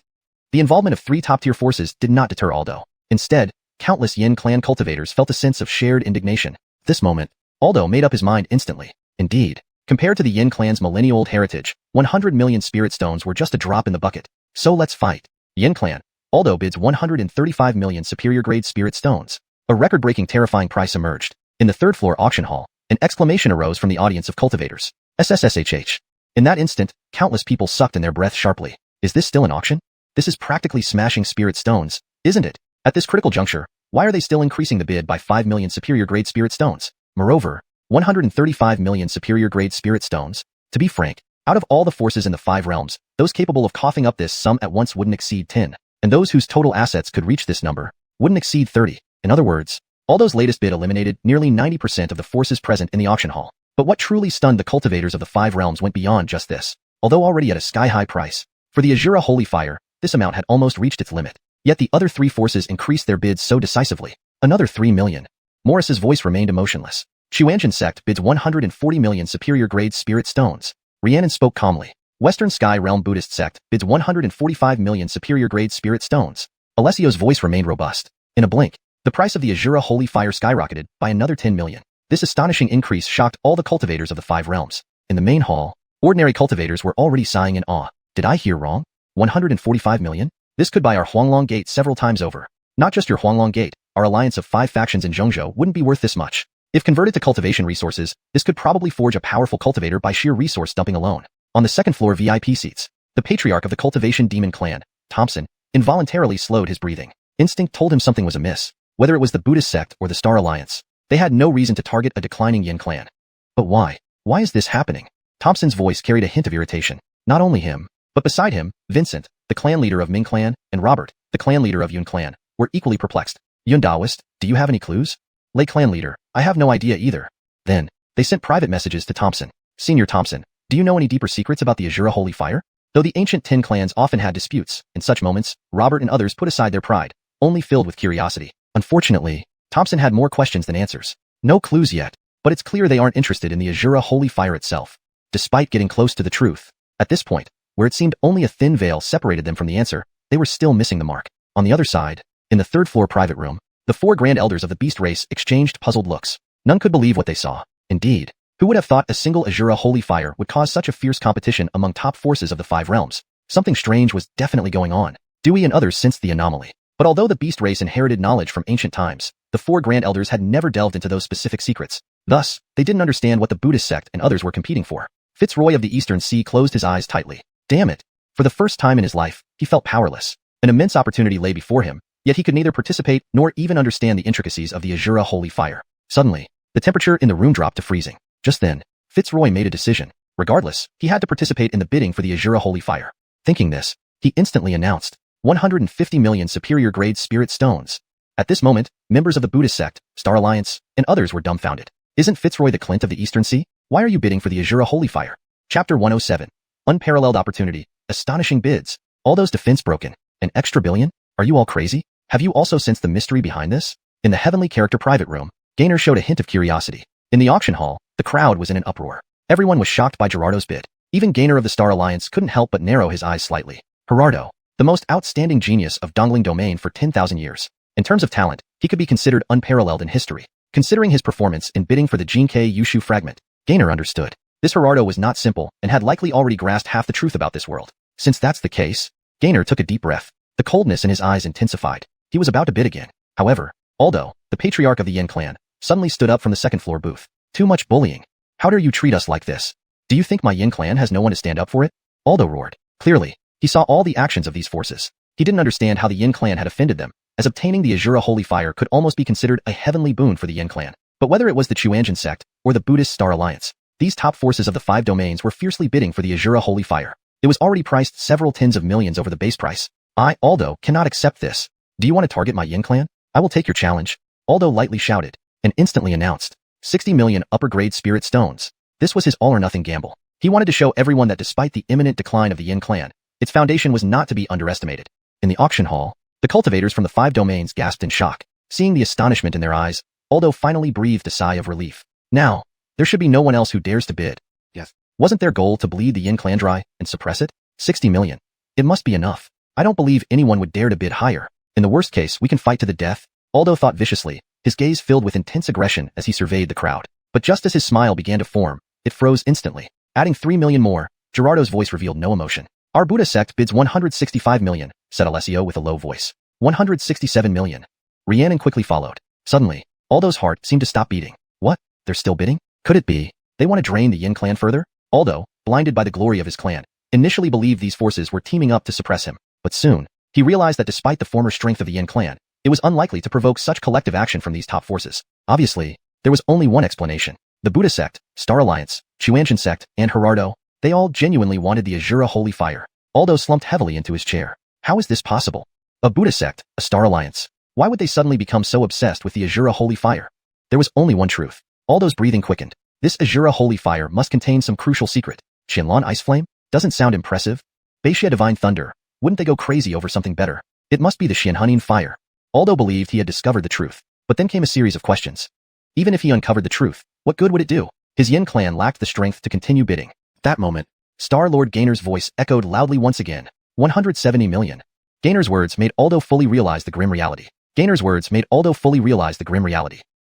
S1: The involvement of 3 top-tier forces did not deter Aldo. Instead, countless Yin clan cultivators felt a sense of shared indignation. At this moment, Aldo made up his mind instantly. Indeed, compared to the Yin clan's millennia-old heritage, 100 million spirit stones were just a drop in the bucket. So let's fight. Yin clan. Aldo bids 135 million superior grade spirit stones. A record-breaking terrifying price emerged. In the 3rd floor auction hall, an exclamation arose from the audience of cultivators. SSSHH. In that instant, countless people sucked in their breath sharply. Is this still an auction? This is practically smashing spirit stones, isn't it? At this critical juncture, why are they still increasing the bid by 5 million superior grade spirit stones? Moreover, 135 million superior grade spirit stones. To be frank, out of all the forces in the 5 realms, those capable of coughing up this sum at once wouldn't exceed 10, and those whose total assets could reach this number wouldn't exceed 30. In other words, Aldo's latest bid eliminated nearly 90% of the forces present in the auction hall. But what truly stunned the cultivators of the 5 realms went beyond just this. Although already at a sky-high price, for the Azura Holy Fire, this amount had almost reached its limit. Yet the other 3 forces increased their bids so decisively. Another 3 million. Morris's voice remained emotionless. Xuanhuan sect bids 140 million superior grade spirit stones. Rhiannon spoke calmly. Western Sky Realm Buddhist sect bids 145 million superior grade spirit stones. Alessio's voice remained robust. In a blink, the price of the Azura Holy Fire skyrocketed by another 10 million. This astonishing increase shocked all the cultivators of the 5 realms. In the main hall, ordinary cultivators were already sighing in awe. Did I hear wrong? 145 million? This could buy our Huanglong Gate several times over. Not just your Huanglong Gate, our alliance of 5 factions in Zhongzhou wouldn't be worth this much. If converted to cultivation resources, this could probably forge a powerful cultivator by sheer resource dumping alone. On the 2nd floor VIP seats, the patriarch of the cultivation demon clan, Thompson, involuntarily slowed his breathing. Instinct told him something was amiss. Whether it was the Buddhist sect or the Star Alliance, they had no reason to target a declining Yin clan. But why? Why is this happening? Thompson's voice carried a hint of irritation. Not only him, but beside him, Vincent, the clan leader of Ming clan, and Robert, the clan leader of Yun clan, were equally perplexed. Yun Daoist, do you have any clues? Lei clan leader, I have no idea either. Then, they sent private messages to Thompson. Senior Thompson, do you know any deeper secrets about the Azura Holy Fire? Though the ancient 10 clans often had disputes, in such moments, Robert and others put aside their pride, only filled with curiosity. Unfortunately, Thompson had more questions than answers. No clues yet, but it's clear they aren't interested in the Azura Holy Fire itself. Despite getting close to the truth, at this point, where it seemed only a thin veil separated them from the answer, they were still missing the mark. On the other side, in the 3rd floor private room, the 4 grand elders of the beast race exchanged puzzled looks. None could believe what they saw. Indeed, who would have thought a single Azura holy fire would cause such a fierce competition among top forces of the 5 realms? Something strange was definitely going on. Dewey and others sensed the anomaly. But although the beast race inherited knowledge from ancient times, the 4 Grand Elders had never delved into those specific secrets. Thus, they didn't understand what the Buddhist sect and others were competing for. Fitzroy of the Eastern Sea closed his eyes tightly. Damn it! For the first time in his life, he felt powerless. An immense opportunity lay before him, yet he could neither participate nor even understand the intricacies of the Azura holy fire. Suddenly, the temperature in the room dropped to freezing. Just then, Fitzroy made a decision. Regardless, he had to participate in the bidding for the Azura holy fire. Thinking this, he instantly announced, 150 million superior-grade spirit stones. At this moment, members of the Buddhist sect, Star Alliance, and others were dumbfounded. Isn't Fitzroy the Clint of the Eastern Sea? Why are you bidding for the Azura holy fire? Chapter 107. Unparalleled opportunity. Astonishing bids. All those defense broken. An extra billion? Are you all crazy? Have you also sensed the mystery behind this? In the Heavenly Character private room, Gainer showed a hint of curiosity. In the auction hall, the crowd was in an uproar. Everyone was shocked by Gerardo's bid. Even Gainer of the Star Alliance couldn't help but narrow his eyes slightly. Gerardo, the most outstanding genius of Dongling domain for 10,000 years. In terms of talent, he could be considered unparalleled in history. Considering his performance in bidding for the Jinkei Yushu fragment, Gainer understood. This Gerardo was not simple and had likely already grasped half the truth about this world. Since that's the case, Gainer took a deep breath. The coldness in his eyes intensified. He was about to bid again. However, Aldo, the patriarch of the Yin clan, suddenly stood up from the second-floor booth. Too much bullying. How dare you treat us like this? Do you think my Yin clan has no one to stand up for it? Aldo roared. Clearly, he saw all the actions of these forces. He didn't understand how the Yin clan had offended them, as obtaining the Azura holy fire could almost be considered a heavenly boon for the Yin clan. But whether it was the Xuanhuan sect or the Buddhist Star Alliance, these top forces of the 5 domains were fiercely bidding for the Azura holy fire. It was already priced several tens of millions over the base price. I, Aldo, cannot accept this. Do you want to target my Yin clan? I will take your challenge. Aldo lightly shouted, and instantly announced, 60 million upper-grade spirit stones. This was his all-or-nothing gamble. He wanted to show everyone that despite the imminent decline of the Yin clan, its foundation was not to be underestimated. In the auction hall, the cultivators from the 5 domains gasped in shock. Seeing the astonishment in their eyes, Aldo finally breathed a sigh of relief. Now, there should be no one else who dares to bid. Yes. Wasn't their goal to bleed the Yin clan dry and suppress it? 60 million. It must be enough. I don't believe anyone would dare to bid higher. In the worst case, we can fight to the death, Aldo thought viciously, his gaze filled with intense aggression as he surveyed the crowd. But just as his smile began to form, it froze instantly. Adding 3 million more, Gerardo's voice revealed no emotion. Our Buddha sect bids 165 million, said Alessio with a low voice. 167 million. Rhiannon quickly followed. Suddenly, Aldo's heart seemed to stop beating. What? They're still bidding? Could it be? They want to drain the Yin clan further? Aldo, blinded by the glory of his clan, initially believed these forces were teaming up to suppress him. But soon, he realized that despite the former strength of the Yin clan, it was unlikely to provoke such collective action from these top forces. Obviously, there was only one explanation. The Buddha sect, Star Alliance, Xuanhuan sect, and Gerardo, they all genuinely wanted the Azura holy fire. Aldo slumped heavily into his chair. How is this possible? A Buddha sect, a Star Alliance. Why would they suddenly become so obsessed with the Azura holy fire? There was only one truth. Aldo's breathing quickened. This Azura holy fire must contain some crucial secret. Qianlan Ice Flame? Doesn't sound impressive. Beixia Divine Thunder? Wouldn't they go crazy over something better? It must be the Xianhuan fire. Aldo believed he had discovered the truth. But then came a series of questions. Even if he uncovered the truth, what good would it do? His Yin clan lacked the strength to continue bidding. At that moment, Star Lord Gainer's voice echoed loudly once again. 170 million. Gainer's words made Aldo fully realize the grim reality.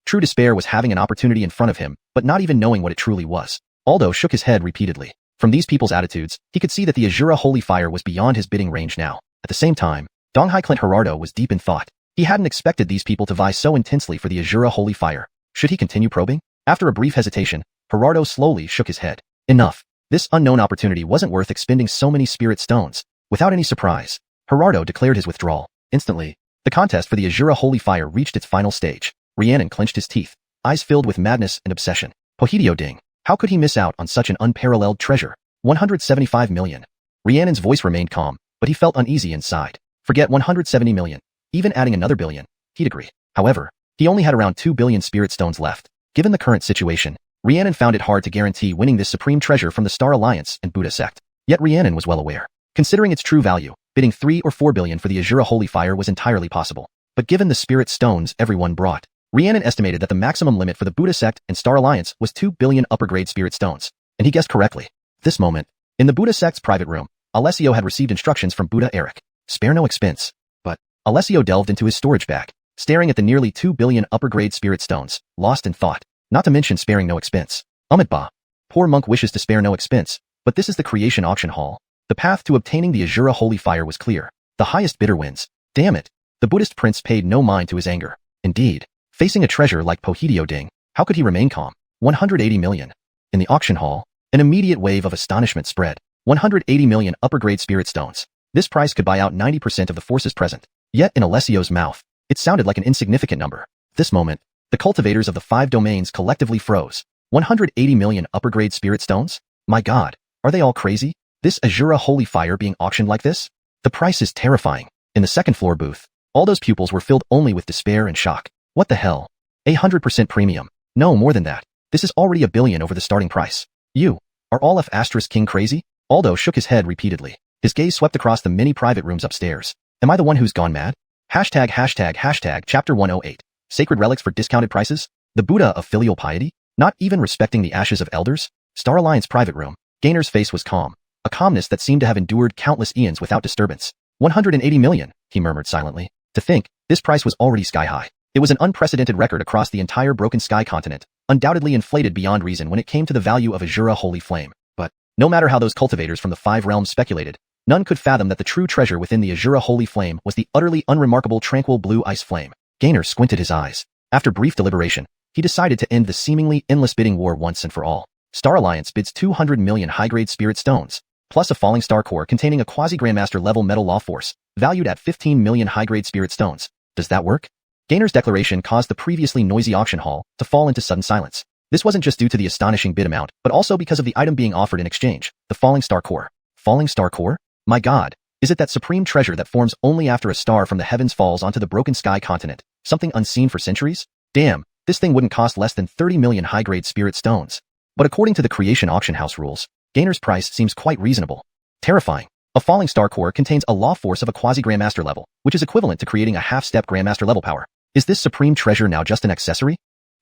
S1: True despair was having an opportunity in front of him, but not even knowing what it truly was. Aldo shook his head repeatedly. From these people's attitudes, he could see that the Azura holy fire was beyond his bidding range now. At the same time, Donghai Clint Gerardo was deep in thought. He hadn't expected these people to vie so intensely for the Azura holy fire. Should he continue probing? After a brief hesitation, Gerardo slowly shook his head. Enough. This unknown opportunity wasn't worth expending so many spirit stones. Without any surprise, Gerardo declared his withdrawal. Instantly, the contest for the Azura holy fire reached its final stage. Rhiannon clenched his teeth, eyes filled with madness and obsession. Pohideo Ding. How could he miss out on such an unparalleled treasure? 175 million. Rhiannon's voice remained calm, but he felt uneasy inside. Forget 170 million. Even adding another billion, he'd agree. However, he only had around 2 billion spirit stones left. Given the current situation, Rhiannon found it hard to guarantee winning this supreme treasure from the Star Alliance and Buddha sect. Yet Rhiannon was well aware. Considering its true value, bidding 3 or 4 billion for the Azura holy fire was entirely possible. But given the spirit stones everyone brought, Rhiannon estimated that the maximum limit for the Buddha sect and Star Alliance was 2 billion upper-grade spirit stones. And he guessed correctly. At this moment, in the Buddha sect's private room, Alessio had received instructions from Buddha Eric. Spare no expense. But Alessio delved into his storage bag, staring at the nearly 2 billion upper-grade spirit stones, lost in thought. Not to mention sparing no expense. Bah. Poor monk wishes to spare no expense, but this is the creation auction hall. The path to obtaining the Azura holy fire was clear. The highest bidder wins. Damn it. The Buddhist prince paid no mind to his anger. Indeed. Facing a treasure like Pohideo Ding, how could he remain calm? 180 million. In the auction hall, an immediate wave of astonishment spread. 180 million upper-grade spirit stones. This price could buy out 90% of the forces present. Yet in Alessio's mouth, it sounded like an insignificant number. At this moment, the cultivators of the 5 domains collectively froze. 180 million upper-grade spirit stones? My god, are they all crazy? This Azura holy fire being auctioned like this? The price is terrifying. In the second floor booth, all those pupils were filled only with despair and shock. What the hell? 100% premium. No, more than that. This is already $1 billion over the starting price. You, are all F asterisk king crazy? Aldo shook his head repeatedly. His gaze swept across the many private rooms upstairs. Am I the one who's gone mad? Hashtag chapter 108. Sacred relics for discounted prices? The Buddha of filial piety? Not even respecting the ashes of elders? Star Alliance private room. Gainer's face was calm. A calmness that seemed to have endured countless eons without disturbance. 180 million, he murmured silently. To think, this price was already sky high. It was an unprecedented record across the entire Broken Sky continent, undoubtedly inflated beyond reason when it came to the value of Azura holy flame. But, no matter how those cultivators from the 5 realms speculated, none could fathom that the true treasure within the Azura holy flame was the utterly unremarkable tranquil blue ice flame. Gainer squinted his eyes. After brief deliberation, he decided to end the seemingly endless bidding war once and for all. Star Alliance bids 200 million high-grade spirit stones, plus a falling star core containing a quasi-grandmaster level metal law force, valued at 15 million high-grade spirit stones. Does that work? Gainer's declaration caused the previously noisy auction hall to fall into sudden silence. This wasn't just due to the astonishing bid amount, but also because of the item being offered in exchange, the falling star core. Falling star core? My god, is it that supreme treasure that forms only after a star from the heavens falls onto the Broken Sky continent, something unseen for centuries? Damn, this thing wouldn't cost less than 30 million high-grade spirit stones. But according to the creation auction house rules, Gainer's price seems quite reasonable. Terrifying. A falling star core contains a law force of a quasi-grandmaster level, which is equivalent to creating a half-step grandmaster level power. Is this supreme treasure now just an accessory?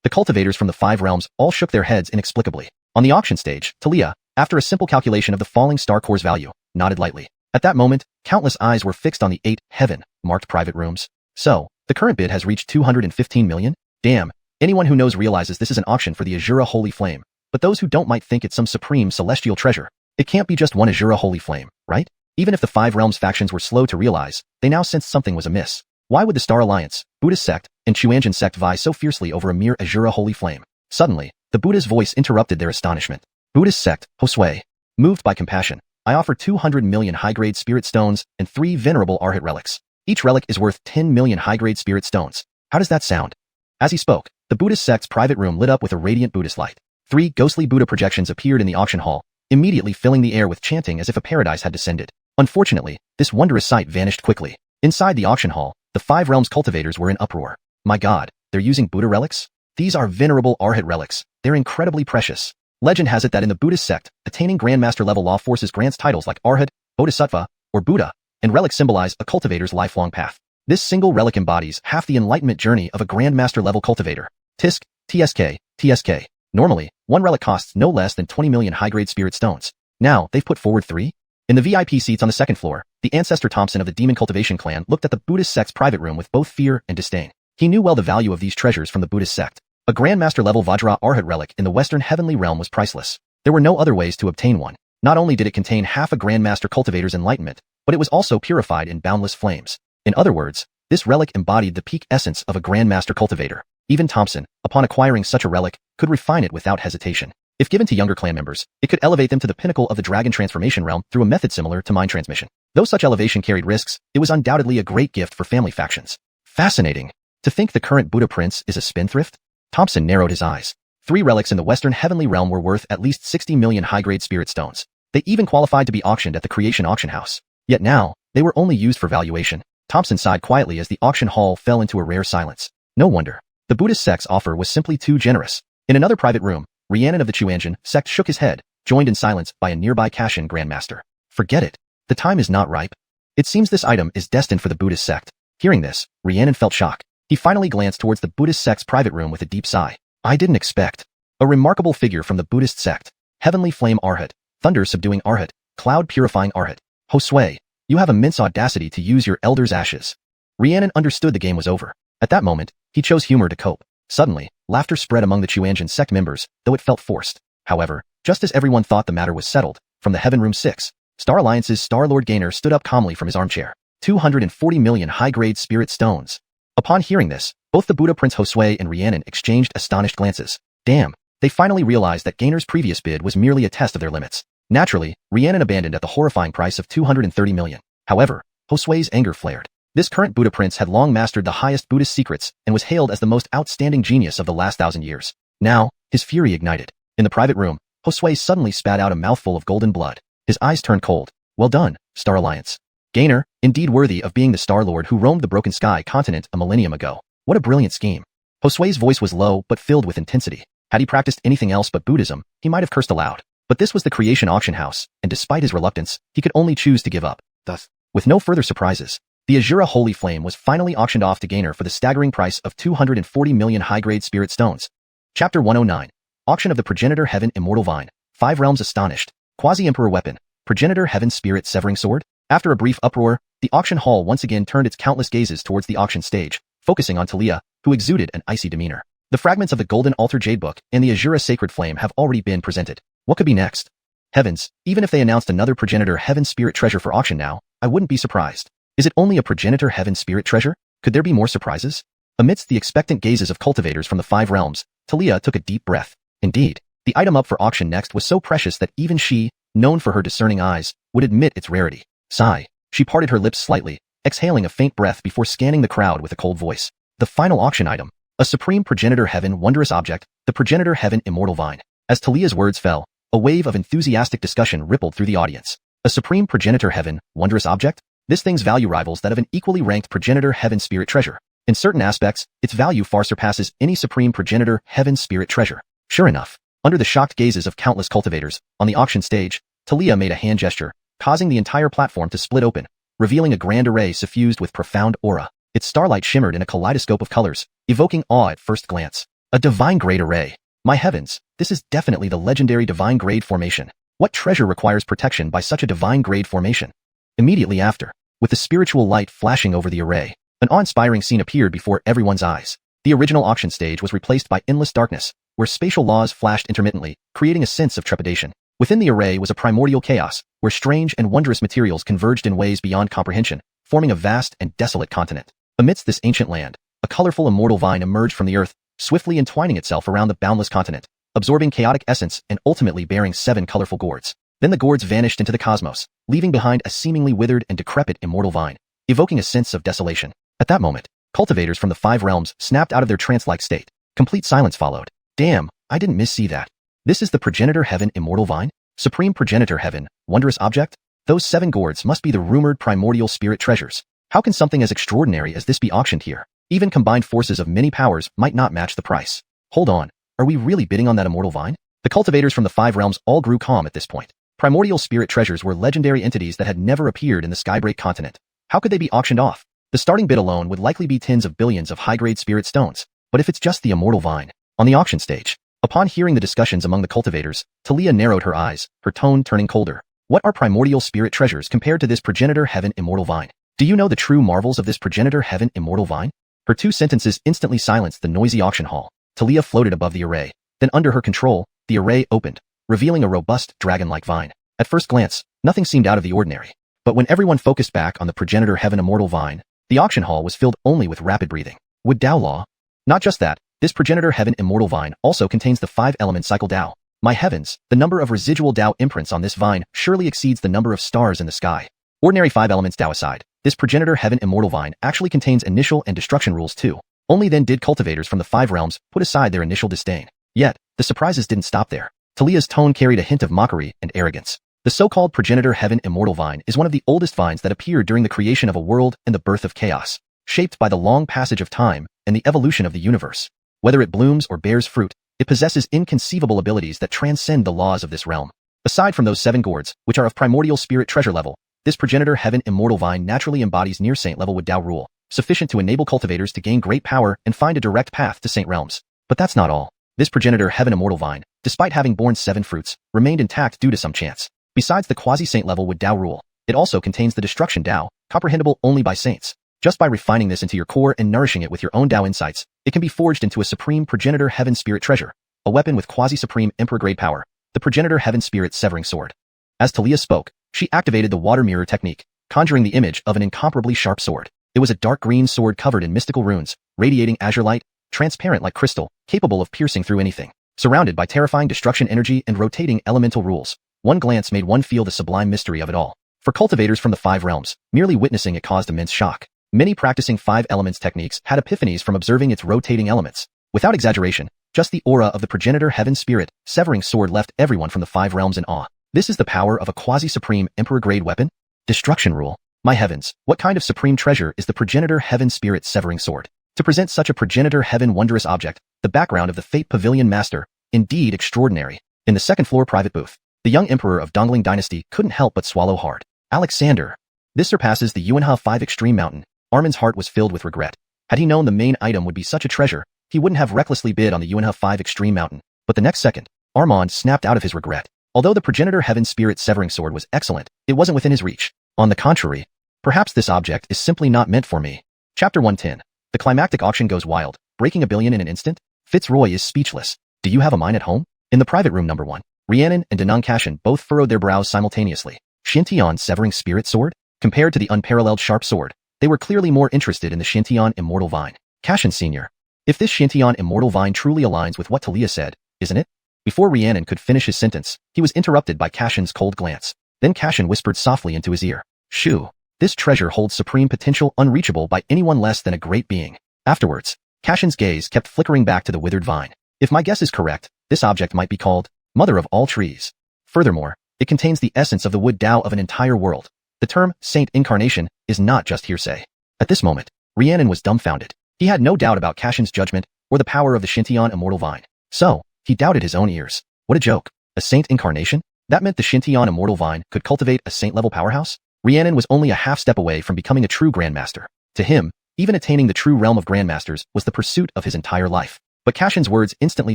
S1: The cultivators from the 5 realms all shook their heads inexplicably. On the auction stage, Talia, after a simple calculation of the falling star core's value, nodded lightly. At that moment, countless eyes were fixed on the 8 heaven-marked private rooms. So, the current bid has reached 215 million? Damn, anyone who knows realizes this is an auction for the Azura holy flame. But those who don't might think it's some supreme celestial treasure. It can't be just one Azura holy flame, right? Even if the 5 realms factions were slow to realize, they now sensed something was amiss. Why would the Star Alliance, Buddhist sect, and xuanhuan sect vie so fiercely over a mere Azura holy flame? Suddenly, the Buddha's voice interrupted their astonishment. Buddhist sect, Hosui. Moved by compassion, I offer 200 million high-grade spirit stones and 3 venerable arhat relics. Each relic is worth 10 million high-grade spirit stones. How does that sound? As he spoke, the Buddhist sect's private room lit up with a radiant Buddhist light. 3 ghostly Buddha projections appeared in the auction hall, immediately filling the air with chanting as if a paradise had descended. Unfortunately, this wondrous sight vanished quickly. Inside the auction hall, the 5 realms cultivators were in uproar. My god, they're using Buddha relics? These are venerable arhat relics. They're incredibly precious. Legend has it that in the Buddhist sect, attaining grandmaster level law forces grants titles like arhat, bodhisattva, or Buddha, and relics symbolize a cultivator's lifelong path. This single relic embodies half the enlightenment journey of a grandmaster level cultivator. Tisk, TSK. Normally, one relic costs no less than 20 million high-grade spirit stones. Now, they've put forward 3? In the VIP seats on the second floor, the ancestor Thompson of the Demon Cultivation clan looked at the Buddhist sect's private room with both fear and disdain. He knew well the value of these treasures from the Buddhist sect. A Grandmaster level Vajra Arhat relic in the Western Heavenly Realm was priceless. There were no other ways to obtain one. Not only did it contain half a Grandmaster cultivator's enlightenment, but it was also purified in boundless flames. In other words, this relic embodied the peak essence of a Grandmaster cultivator. Even Thompson, upon acquiring such a relic, could refine it without hesitation. If given to younger clan members, it could elevate them to the pinnacle of the dragon transformation realm through a method similar to mind transmission. Though such elevation carried risks, it was undoubtedly a great gift for family factions. Fascinating. To think the current Buddha prince is a spendthrift? Thompson narrowed his eyes. 3 relics in the Western Heavenly Realm were worth at least 60 million high-grade spirit stones. They even qualified to be auctioned at the Creation Auction House. Yet now, they were only used for valuation. Thompson sighed quietly as the auction hall fell into a rare silence. No wonder. The Buddhist sect's offer was simply too generous. In another private room, Rhiannon of the xuanhuan sect shook his head, joined in silence by a nearby Kashin Grandmaster. Forget it. The time is not ripe. It seems this item is destined for the Buddhist sect. Hearing this, Rhiannon felt shock. He finally glanced towards the Buddhist sect's private room with a deep sigh. I didn't expect. A remarkable figure from the Buddhist sect. Heavenly Flame Arhat. Thunder Subduing Arhat. Cloud Purifying Arhat. Hosui, you have immense audacity to use your elder's ashes. Rhiannon understood the game was over. At that moment, he chose humor to cope. Suddenly, laughter spread among the Xuanhuan sect members, though it felt forced. However, just as everyone thought the matter was settled, from the Heaven Room 6, Star Alliance's Star Lord Gainer stood up calmly from his armchair. 240 million high-grade spirit stones. Upon hearing this, both the Buddha Prince Josue and Rhiannon exchanged astonished glances. Damn, they finally realized that Gainer's previous bid was merely a test of their limits. Naturally, Rhiannon abandoned at the horrifying price of 230 million. However, Josue's anger flared. This current Buddha Prince had long mastered the highest Buddhist secrets and was hailed as the most outstanding genius of the last 1,000 years. Now, his fury ignited. In the private room, Josue suddenly spat out a mouthful of golden blood. His eyes turned cold. Well done, Star Alliance. Gainer, indeed worthy of being the Star Lord who roamed the Broken Sky continent a millennium ago. What a brilliant scheme. Josue's voice was low but filled with intensity. Had he practiced anything else but Buddhism, he might have cursed aloud. But this was the creation auction house, and despite his reluctance, he could only choose to give up. Thus, with no further surprises, the Azura Holy Flame was finally auctioned off to Gainer for the staggering price of 240 million high-grade spirit stones. Chapter 109. Auction of the Progenitor Heaven Immortal Vine. 5 Realms Astonished. Quasi-Emperor Weapon. Progenitor Heaven Spirit Severing Sword. After a brief uproar, the auction hall once again turned its countless gazes towards the auction stage, focusing on Talia, who exuded an icy demeanor. The fragments of the Golden Altar Jade Book and the Azura Sacred Flame have already been presented. What could be next? Heavens, even if they announced another Progenitor Heaven Spirit Treasure for auction now, I wouldn't be surprised. Is it only a Progenitor Heaven Spirit Treasure? Could there be more surprises? Amidst the expectant gazes of cultivators from the 5 realms, Talia took a deep breath. Indeed, the item up for auction next was so precious that even she, known for her discerning eyes, would admit its rarity. Sigh. She parted her lips slightly, exhaling a faint breath before scanning the crowd with a cold voice. The final auction item. A Supreme Progenitor Heaven Wondrous Object, the Progenitor Heaven Immortal Vine. As Talia's words fell, a wave of enthusiastic discussion rippled through the audience. A Supreme Progenitor Heaven Wondrous Object? This thing's value rivals that of an equally ranked Progenitor Heaven Spirit Treasure. In certain aspects, its value far surpasses any Supreme Progenitor Heaven Spirit Treasure. Sure enough, under the shocked gazes of countless cultivators, on the auction stage, Talia made a hand gesture, causing the entire platform to split open, revealing a grand array suffused with profound aura. Its starlight shimmered in a kaleidoscope of colors, evoking awe at first glance. A divine grade array. My heavens, this is definitely the legendary divine grade formation. What treasure requires protection by such a divine grade formation? Immediately after, with the spiritual light flashing over the array, an awe-inspiring scene appeared before everyone's eyes. The original auction stage was replaced by endless darkness, where spatial laws flashed intermittently, creating a sense of trepidation. Within the array was a primordial chaos, where strange and wondrous materials converged in ways beyond comprehension, forming a vast and desolate continent. Amidst this ancient land, a colorful immortal vine emerged from the earth, swiftly entwining itself around the boundless continent, absorbing chaotic essence and ultimately bearing 7 colorful gourds. Then the gourds vanished into the cosmos, leaving behind a seemingly withered and decrepit immortal vine, evoking a sense of desolation. At that moment, cultivators from the 5 realms snapped out of their trance-like state. Complete silence followed. Damn, I didn't miss-see that. This is the Progenitor Heaven Immortal Vine? Supreme Progenitor Heaven, Wondrous Object? Those 7 gourds must be the rumored primordial spirit treasures. How can something as extraordinary as this be auctioned here? Even combined forces of many powers might not match the price. Hold on, are we really bidding on that immortal vine? The cultivators from the 5 realms all grew calm at this point. Primordial spirit treasures were legendary entities that had never appeared in the Skybreak continent. How could they be auctioned off? The starting bid alone would likely be tens of billions of high-grade spirit stones. But if it's just the immortal vine, on the auction stage, upon hearing the discussions among the cultivators, Talia narrowed her eyes, her tone turning colder. What are primordial spirit treasures compared to this Progenitor Heaven Immortal Vine? Do you know the true marvels of this Progenitor Heaven Immortal Vine? Her 2 sentences instantly silenced the noisy auction hall. Talia floated above the array. Then under her control, the array opened, revealing a robust, dragon-like vine. At first glance, nothing seemed out of the ordinary. But when everyone focused back on the Progenitor Heaven Immortal Vine, the auction hall was filled only with rapid breathing. Would Dao Law? Not just that, this Progenitor Heaven Immortal Vine also contains the 5-element cycle Dao. My heavens, the number of residual Dao imprints on this vine surely exceeds the number of stars in the sky. Ordinary 5 elements Dao aside, this Progenitor Heaven Immortal Vine actually contains initial and destruction rules too. Only then did cultivators from the 5 realms put aside their initial disdain. Yet, the surprises didn't stop there. Talia's tone carried a hint of mockery and arrogance. The so-called Progenitor Heaven Immortal Vine is one of the oldest vines that appeared during the creation of a world and the birth of chaos, shaped by the long passage of time and the evolution of the universe. Whether it blooms or bears fruit, it possesses inconceivable abilities that transcend the laws of this realm. Aside from those 7 gourds, which are of primordial spirit treasure level, this Progenitor Heaven Immortal Vine naturally embodies near saint level Wood Dao rule, sufficient to enable cultivators to gain great power and find a direct path to saint realms. But that's not all. This Progenitor Heaven Immortal Vine, despite having borne 7 fruits, remained intact due to some chance. Besides the quasi-saint level Wood Dao rule, it also contains the destruction Dao, comprehensible only by saints. Just by refining this into your core and nourishing it with your own Dao insights, It can be forged into a Supreme Progenitor Heaven Spirit treasure, a weapon with quasi-supreme Emperor-grade power, the Progenitor Heaven Spirit Severing Sword. As Talia spoke, she activated the water mirror technique, conjuring the image of an incomparably sharp sword. It was a dark green sword covered in mystical runes, radiating azure light, transparent like crystal, capable of piercing through anything. Surrounded by terrifying destruction energy and rotating elemental rules, one glance made one feel the sublime mystery of it all. For cultivators from the 5 realms, merely witnessing it caused immense shock. Many practicing 5 elements techniques had epiphanies from observing its rotating elements. Without exaggeration, just the aura of the Progenitor Heaven Spirit Severing Sword left everyone from the 5 realms in awe. This is the power of a quasi-supreme Emperor-grade weapon? Destruction rule. My heavens, what kind of supreme treasure is the Progenitor Heaven Spirit Severing Sword? To present such a Progenitor Heaven wondrous object, the background of the Fate Pavilion Master, indeed extraordinary. In the second-floor private booth, the young emperor of Dongling Dynasty couldn't help but swallow hard. Alexander. This surpasses the Xuanhuan 5 Extreme Mountain. Armin's heart was filled with regret. Had he known the main item would be such a treasure, he wouldn't have recklessly bid on the Xuanhuan 5 Extreme Mountain. But the next second, Armand snapped out of his regret. Although the Progenitor Heaven Spirit Severing Sword was excellent, it wasn't within his reach. On the contrary, perhaps this object is simply not meant for me. Chapter 110. The climactic auction goes wild, breaking 1 billion in an instant. Fitzroy is speechless. Do you have a mine at home? In the private room number 1, Rhiannon and Danang Cashin both furrowed their brows simultaneously. Xianxian Severing Spirit Sword? Compared to the unparalleled sharp sword, they were clearly more interested in the Xianxian Immortal Vine. Cashin Sr. If this Xianxian Immortal Vine truly aligns with what Talia said, isn't it? Before Rhiannon could finish his sentence, he was interrupted by Cashin's cold glance. Then Cashin whispered softly into his ear. Shoo. This treasure holds supreme potential unreachable by anyone less than a great being. Afterwards, Cashin's gaze kept flickering back to the withered vine. If my guess is correct, this object might be called Mother of all trees. Furthermore, it contains the essence of the wood Tao of an entire world. The term Saint Incarnation is not just hearsay. At this moment, Rhiannon was dumbfounded. He had no doubt about Cashin's judgment or the power of the Xianxian Immortal Vine. So, he doubted his own ears. What a joke. A Saint Incarnation? That meant the Xianxian Immortal Vine could cultivate a saint-level powerhouse? Rhiannon was only a half step away from becoming a true Grandmaster. To him, even attaining the true realm of Grandmasters was the pursuit of his entire life. But Cashin's words instantly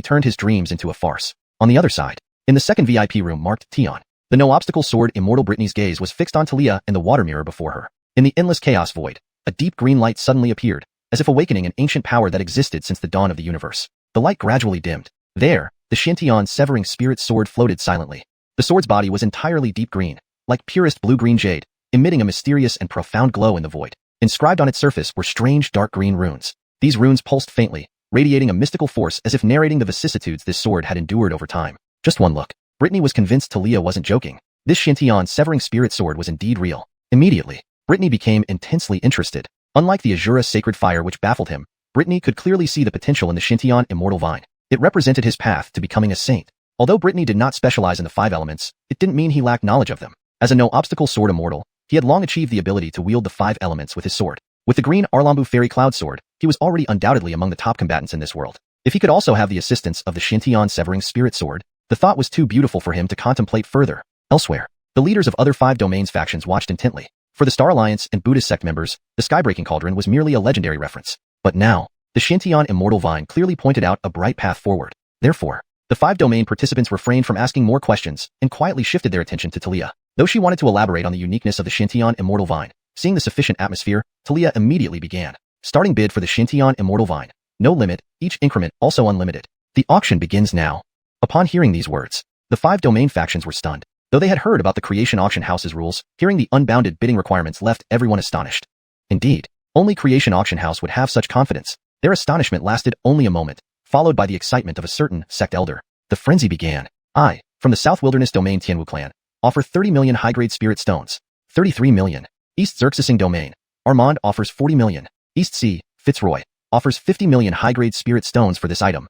S1: turned his dreams into a farce. On the other side, in the second VIP room marked Tion, the no-obstacle sword Immortal Brittany's gaze was fixed on Talia and the water mirror before her. In the endless chaos void, a deep green light suddenly appeared, as if awakening an ancient power that existed since the dawn of the universe. The light gradually dimmed. There, the Xianxian Severing Spirit Sword floated silently. The sword's body was entirely deep green, like purest blue-green jade, emitting a mysterious and profound glow in the void. Inscribed on its surface were strange dark green runes. These runes pulsed faintly, radiating a mystical force as if narrating the vicissitudes this sword had endured over time. Just one look. Brittany was convinced Talia wasn't joking. This Xianxian Severing Spirit Sword was indeed real. Immediately, Brittany became intensely interested. Unlike the Azura Sacred Fire which baffled him, Brittany could clearly see the potential in the Xianxian Immortal Vine. It represented his path to becoming a saint. Although Brittany did not specialize in the 5 elements, it didn't mean he lacked knowledge of them. As a no-obstacle sword immortal, he had long achieved the ability to wield the 5 elements with his sword. With the green Arlambu Fairy Cloud Sword, he was already undoubtedly among the top combatants in this world. If he could also have the assistance of the Xianxian Severing Spirit Sword, the thought was too beautiful for him to contemplate further. Elsewhere, the leaders of other 5 domains factions watched intently. For the Star Alliance and Buddhist sect members, the Skybreaking Cauldron was merely a legendary reference. But now, the Xianxian Immortal Vine clearly pointed out a bright path forward. Therefore, the 5 domain participants refrained from asking more questions and quietly shifted their attention to Talia. Though she wanted to elaborate on the uniqueness of the Xianxian Immortal Vine, seeing the sufficient atmosphere, Talia immediately began. Starting bid for the Xianxian Immortal Vine. No limit, each increment also unlimited. The auction begins now. Upon hearing these words, the 5 domain factions were stunned. Though they had heard about the Creation Auction House's rules, hearing the unbounded bidding requirements left everyone astonished. Indeed, only Creation Auction House would have such confidence. Their astonishment lasted only a moment, followed by the excitement of a certain sect elder. The frenzy began. I, from the South Wilderness Domain Tianwu Clan, offer 30 million high-grade spirit stones. 33 million. East Xerxesing Domain. Armand offers 40 million. East Sea, Fitzroy, offers 50 million high-grade spirit stones for this item.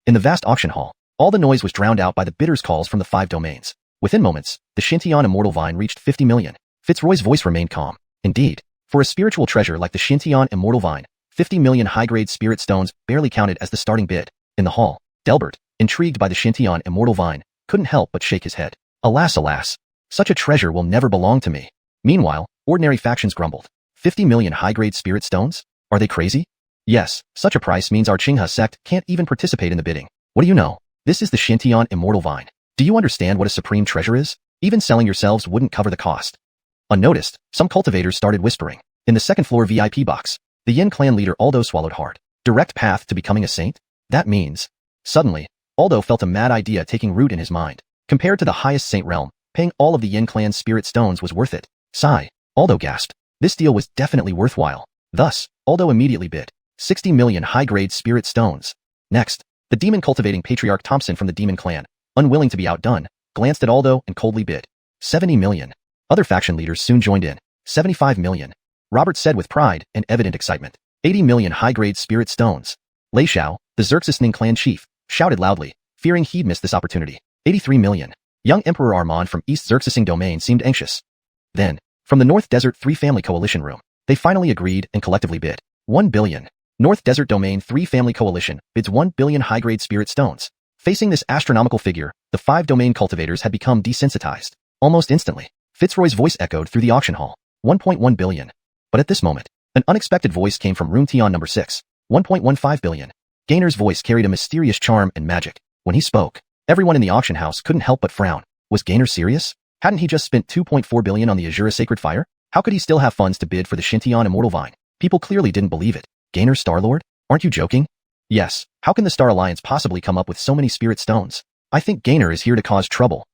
S1: In the vast auction hall, all the noise was drowned out by the bidders' calls from the 5 domains. Within moments, the Xianxian Immortal Vine reached 50 million. Fitzroy's voice remained calm. Indeed, for a spiritual treasure like the Xianxian Immortal Vine, 50 million high-grade spirit stones barely counted as the starting bid. In the hall, Delbert, intrigued by the Xianxian Immortal Vine, couldn't help but shake his head. Alas, alas, such a treasure will never belong to me. Meanwhile, ordinary factions grumbled. 50 million high-grade spirit stones? Are they crazy? Yes, such a price means our Qinghe sect can't even participate in the bidding. What do you know? This is the Xianxian Immortal Vine. Do you understand what a supreme treasure is? Even selling yourselves wouldn't cover the cost. Unnoticed, some cultivators started whispering. In the second-floor VIP box, the Yin clan leader Aldo swallowed hard. Direct path to becoming a saint? That means... Suddenly, Aldo felt a mad idea taking root in his mind. Compared to the highest saint realm, paying all of the Yin clan's spirit stones was worth it. Sigh. Aldo gasped. This deal was definitely worthwhile. Thus, Aldo immediately bid 60 million high-grade spirit stones. Next, the demon-cultivating patriarch Thompson from the demon clan, unwilling to be outdone, glanced at Aldo and coldly bid 70 million. Other faction leaders soon joined in. 75 million. Robert said with pride and evident excitement. 80 million high-grade spirit stones. Lei Xiao, the Xerxes clan chief, shouted loudly, fearing he'd miss this opportunity. 83 million. Young Emperor Armand from East Xerxesing domain seemed anxious. Then, from the North Desert 3 family coalition room, they finally agreed and collectively bid 1 billion. North Desert Domain 3 family coalition bids 1 billion high-grade spirit stones. Facing this astronomical figure, the 5 domain cultivators had become desensitized. Almost instantly, Fitzroy's voice echoed through the auction hall. 1.1 billion. But at this moment, an unexpected voice came from room Tion number 6. 1.15 billion. Gainer's voice carried a mysterious charm and magic. When he spoke, everyone in the auction house couldn't help but frown. Was Gainer serious? Hadn't he just spent 2.4 billion on the Azura Sacred Fire? How could he still have funds to bid for the Xintian Immortal Vine? People clearly didn't believe it. Gainer Star-Lord? Aren't you joking? Yes. How can the Star Alliance possibly come up with so many spirit stones? I think Gainer is here to cause trouble.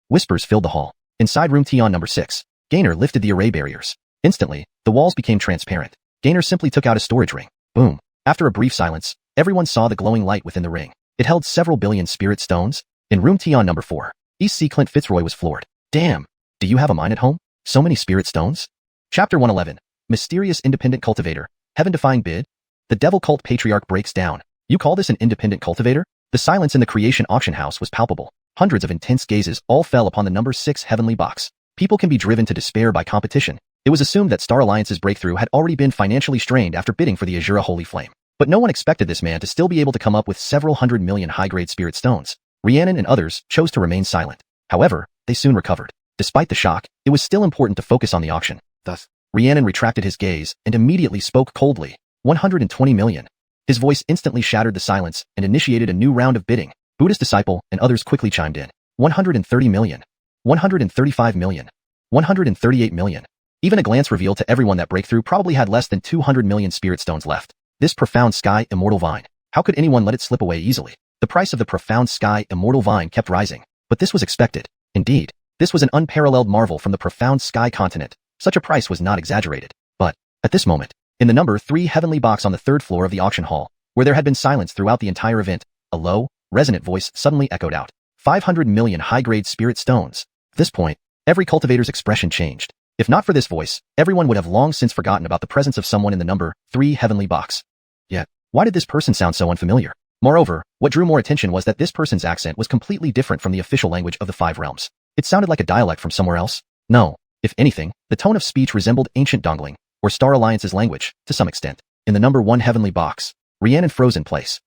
S1: Whispers filled the hall. Inside room Tion number 6, Gainer lifted the array barriers. Instantly, the walls became transparent. Gainer simply took out a storage ring. Boom. After a brief silence, everyone saw the glowing light within the ring. It held several billion spirit stones. In room Tion number 4, East C. Clint Fitzroy was floored. Damn. Do you have a mine at home? So many spirit stones? Chapter 111. Mysterious Independent Cultivator. Heaven-defying bid? The Devil Cult Patriarch breaks down. You call this an independent cultivator? The silence in the creation auction house was palpable. Hundreds of intense gazes all fell upon the number 6 heavenly box. People can be driven to despair by competition. It was assumed that Star Alliance's breakthrough had already been financially strained after bidding for the Azura Holy Flame. But no one expected this man to still be able to come up with several hundred million high-grade spirit stones. Rhiannon and others chose to remain silent. However, they soon recovered. Despite the shock, it was still important to focus on the auction. Thus, Rhiannon retracted his gaze and immediately spoke coldly. 120 million. His voice instantly shattered the silence and initiated a new round of bidding. Buddhist disciple and others quickly chimed in. 130 million. 135 million. 138 million. Even a glance revealed to everyone that breakthrough probably had less than 200 million spirit stones left. This profound sky immortal vine. How could anyone let it slip away easily? The price of the profound sky immortal vine kept rising. But this was expected. Indeed, this was an unparalleled marvel from the profound sky continent. Such a price was not exaggerated. But, at this moment, in the number 3 heavenly box on the 3rd floor of the auction hall, where there had been silence throughout the entire event, a low, resonant voice suddenly echoed out. 500 million high-grade spirit stones. At this point, every cultivator's expression changed. If not for this voice, everyone would have long since forgotten about the presence of someone in the number 3 heavenly box. Yet, why did this person sound so unfamiliar? Moreover, what drew more attention was that this person's accent was completely different from the official language of the 5 realms. It sounded like a dialect from somewhere else. No. If anything, the tone of speech resembled ancient Dongling, or Star Alliance's language, to some extent. In the number 1 heavenly box, Rhiannon froze in place.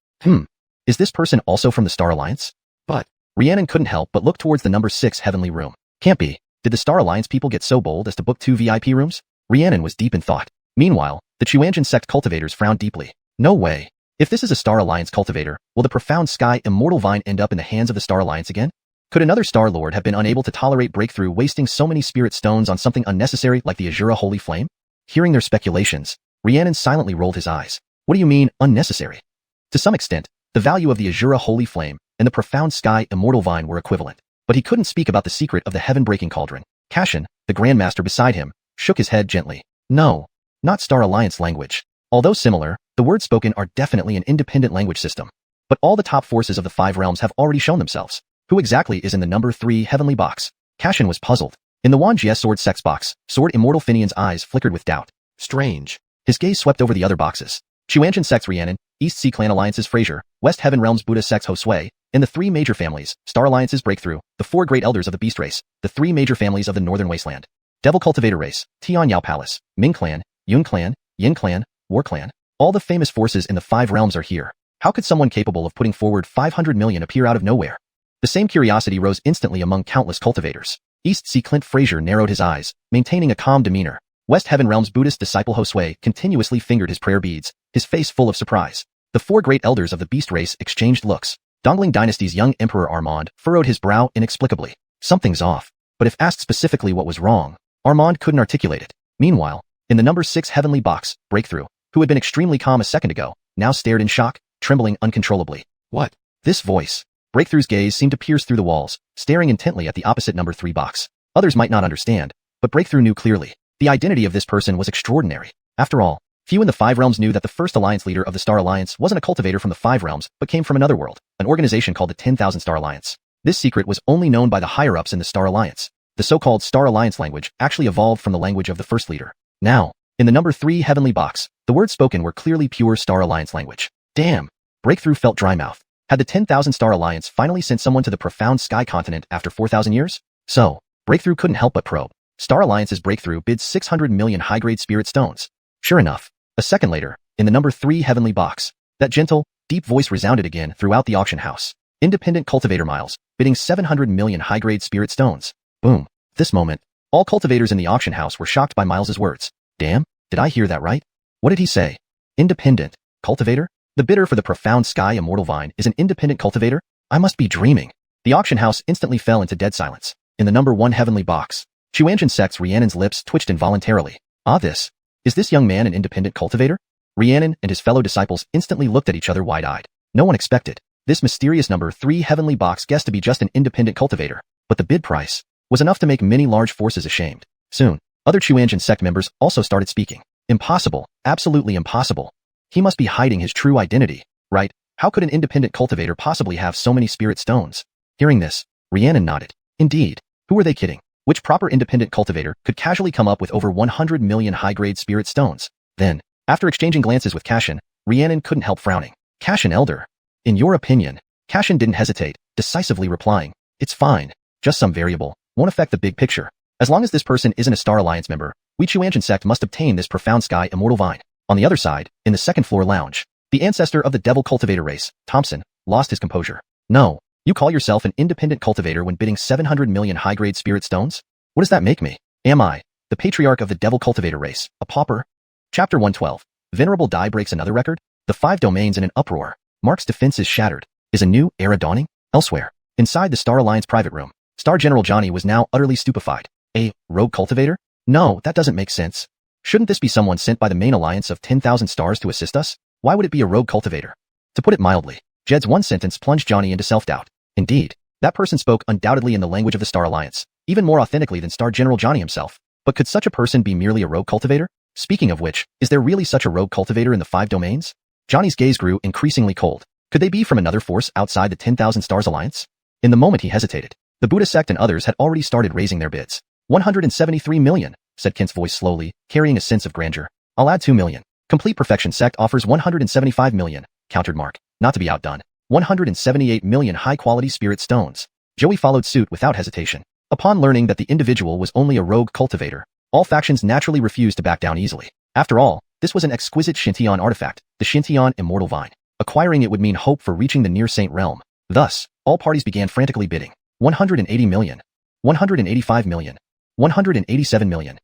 S1: Is this person also from the Star Alliance? But, Rhiannon couldn't help but look towards the number 6 heavenly room. Can't be. Did the Star Alliance people get so bold as to book 2 VIP rooms? Rhiannon was deep in thought. Meanwhile, the Xuanhuan sect cultivators frowned deeply. No way. If this is a Star Alliance cultivator, will the profound sky immortal vine end up in the hands of the Star Alliance again? Could another Star Lord have been unable to tolerate breakthrough wasting so many spirit stones on something unnecessary like the Azura Holy Flame? Hearing their speculations, Rhiannon silently rolled his eyes. What do you mean, unnecessary? To some extent, the value of the Azura Holy Flame and the profound sky immortal vine were equivalent. But he couldn't speak about the secret of the heaven-breaking cauldron. Cashin, the Grandmaster beside him, shook his head gently. No, not Star Alliance language. Although similar, the words spoken are definitely an independent language system. But all the top forces of the 5 realms have already shown themselves. Who exactly is in the number 3 heavenly box? Cashin was puzzled. In the Wan Jie Sword Sex box, Sword Immortal Finian's eyes flickered with doubt. Strange. His gaze swept over the other boxes. Xuanhuan Sect's Rhiannon, East Sea Clan Alliance's Fraser, West Heaven Realms Buddha Sect's Josue, and the 3 major families, Star Alliance's Breakthrough, the 4 great elders of the Beast Race, the 3 major families of the Northern Wasteland. Devil Cultivator Race, Tian Yao Palace, Ming Clan, Yun Clan, Yin Clan, War Clan. All the famous forces in the 5 realms are here. How could someone capable of putting forward 500 million appear out of nowhere? The same curiosity rose instantly among countless cultivators. East Sea Clint Fraser narrowed his eyes, maintaining a calm demeanor. West Heaven Realm's Buddhist disciple Josue continuously fingered his prayer beads, his face full of surprise. The 4 great elders of the Beast Race exchanged looks. Dongling Dynasty's young Emperor Armand furrowed his brow inexplicably. Something's off. But if asked specifically what was wrong, Armand couldn't articulate it. Meanwhile, in the number 6 heavenly box, Breakthrough, who had been extremely calm a second ago, now stared in shock, trembling uncontrollably. What? This voice. Breakthrough's gaze seemed to pierce through the walls, staring intently at the opposite number 3 box. Others might not understand, but Breakthrough knew clearly. The identity of this person was extraordinary. After all, few in the Five Realms knew that the first alliance leader of the Star Alliance wasn't a cultivator from the Five Realms, but came from another world, an organization called the 10,000 Star Alliance. This secret was only known by the higher-ups in the Star Alliance. The so-called Star Alliance language actually evolved from the language of the first leader. Now, in the number 3 heavenly box, the words spoken were clearly pure Star Alliance language. Damn! Breakthrough felt dry-mouthed. Had the 10,000 Star Alliance finally sent someone to the profound sky continent after 4,000 years? So, Breakthrough couldn't help but probe. Star Alliance's Breakthrough bids 600 million high-grade spirit stones. Sure enough, a second later, in the number 3 heavenly box, that gentle, deep voice resounded again throughout the auction house. Independent cultivator Miles, bidding 700 million high-grade spirit stones. Boom. At this moment, all cultivators in the auction house were shocked by Miles's words. Damn, did I hear that right? What did he say? Independent cultivator? The bidder for the profound sky immortal vine is an independent cultivator? I must be dreaming. The auction house instantly fell into dead silence. In the number 1 heavenly box, Xuanhuan sect's Rhiannon's lips twitched involuntarily. Is this young man an independent cultivator? Rhiannon and his fellow disciples instantly looked at each other wide-eyed. No one expected this mysterious number 3 heavenly box guest to be just an independent cultivator, but the bid price was enough to make many large forces ashamed. Soon, other Xuanhuan sect members also started speaking. Impossible, absolutely impossible. He must be hiding his true identity, right? How could an independent cultivator possibly have so many spirit stones? Hearing this, Rhiannon nodded. Indeed, who were they kidding? Which proper independent cultivator could casually come up with over 100 million high-grade spirit stones? Then, after exchanging glances with Cashin, Rhiannon couldn't help frowning. Cashin Elder. In your opinion? Cashin didn't hesitate, decisively replying. It's fine. Just some variable. Won't affect the big picture. As long as this person isn't a Star Alliance member, we Xuanhuan sect must obtain this profound sky immortal vine. On the other side, in the second floor lounge, the ancestor of the devil cultivator race, Thompson, lost his composure. No, you call yourself an independent cultivator when bidding 700 million high-grade spirit stones? What does that make me? Am I, the patriarch of the devil cultivator race, a pauper? Chapter 112. Venerable Dai breaks another record? The 5 domains in an uproar. Mark's defense is shattered. Is a new era dawning? Elsewhere, inside the Star Alliance private room, Star General Johnny was now utterly stupefied. A rogue cultivator? No, that doesn't make sense. Shouldn't this be someone sent by the main alliance of 10,000 stars to assist us? Why would it be a rogue cultivator? To put it mildly, Jed's one sentence plunged Johnny into self-doubt. Indeed, that person spoke undoubtedly in the language of the Star Alliance, even more authentically than Star General Johnny himself. But could such a person be merely a rogue cultivator? Speaking of which, is there really such a rogue cultivator in the 5 domains? Johnny's gaze grew increasingly cold. Could they be from another force outside the 10,000 Stars Alliance? In the moment he hesitated, the Buddha sect and others had already started raising their bids. 173 million, said Kent's voice slowly, carrying a sense of grandeur. I'll add 2 million. Complete Perfection sect offers 175 million, countered Mark, not to be outdone. 178 million high-quality spirit stones. Joey followed suit without hesitation. Upon learning that the individual was only a rogue cultivator, all factions naturally refused to back down easily. After all, this was an exquisite Xianxian artifact, the Xianxian Immortal Vine. Acquiring it would mean hope for reaching the near Saint Realm. Thus, all parties began frantically bidding. 180 million. 185 million. 187 million.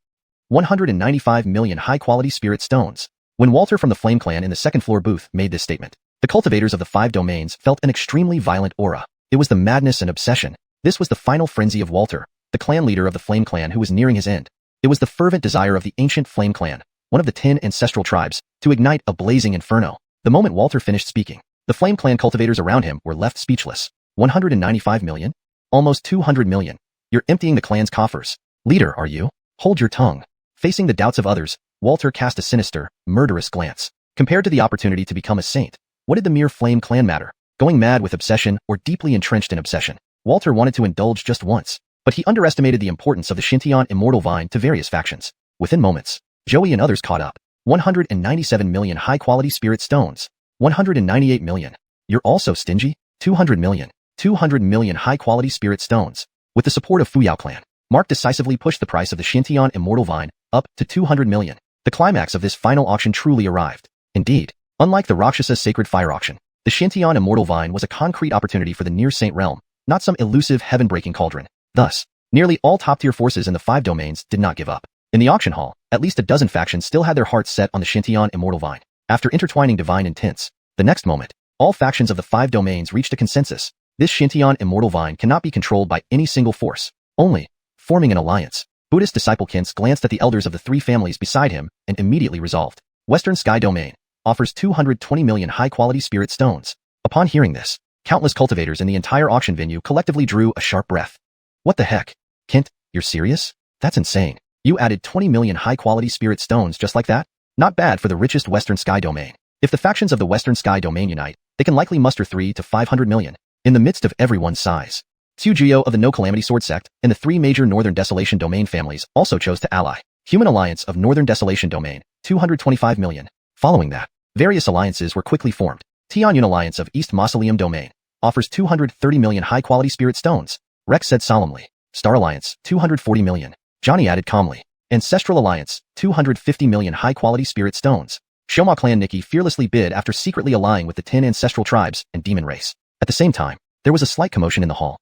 S1: 195 million high-quality spirit stones. When Walter from the Flame Clan in the second floor booth made this statement, the cultivators of the 5 domains felt an extremely violent aura. It was the madness and obsession. This was the final frenzy of Walter, the clan leader of the Flame Clan who was nearing his end. It was the fervent desire of the ancient Flame Clan, one of the 10 ancestral tribes, to ignite a blazing inferno. The moment Walter finished speaking, the Flame Clan cultivators around him were left speechless. 195 million? Almost 200 million. You're emptying the clan's coffers. Leader, are you? Hold your tongue. Facing the doubts of others, Walter cast a sinister, murderous glance. Compared to the opportunity to become a saint, what did the mere Flame Clan matter? Going mad with obsession or deeply entrenched in obsession? Walter wanted to indulge just once, but he underestimated the importance of the Xianxian Immortal Vine to various factions. Within moments, Joey and others caught up. 197 million high-quality spirit stones. 198 million. You're also stingy? 200 million. 200 million high-quality spirit stones. With the support of Fuyao Clan, Mark decisively pushed the price of the Xianxian Immortal Vine up to 200 million. The climax of this final auction truly arrived. Indeed, unlike the Rakshasa Sacred Fire Auction, the Xianxian Immortal Vine was a concrete opportunity for the near Saint Realm, not some elusive heaven-breaking cauldron. Thus, nearly all top-tier forces in the 5 domains did not give up. In the auction hall, at least a dozen factions still had their hearts set on the Xianxian Immortal Vine. After intertwining divine intents, the next moment, all factions of the 5 domains reached a consensus. This Xianxian Immortal Vine cannot be controlled by any single force, only forming an alliance. Buddhist disciple Kentz glanced at the elders of the 3 families beside him and immediately resolved. Western Sky Domain. offers 220 million high-quality spirit stones. Upon hearing this, countless cultivators in the entire auction venue collectively drew a sharp breath. What the heck? Kint, you're serious? That's insane. You added 20 million high-quality spirit stones just like that? Not bad for the richest Western Sky domain. If the factions of the Western Sky domain unite, they can likely muster 300 to 500 million. In the midst of everyone's sighs, Tsugio of the No Calamity Sword sect and the three major Northern Desolation domain families also chose to ally. Human Alliance of Northern Desolation domain, 225 million. Following that, various alliances were quickly formed. Tianyun Alliance of East Mausoleum domain offers 230 million high-quality spirit stones. Rex said solemnly. Star Alliance, 240 million. Johnny added calmly. Ancestral Alliance, 250 million high-quality spirit stones. Shoma clan Nikki fearlessly bid after secretly allying with the 10 ancestral tribes and demon race. At the same time, there was a slight commotion in the hall.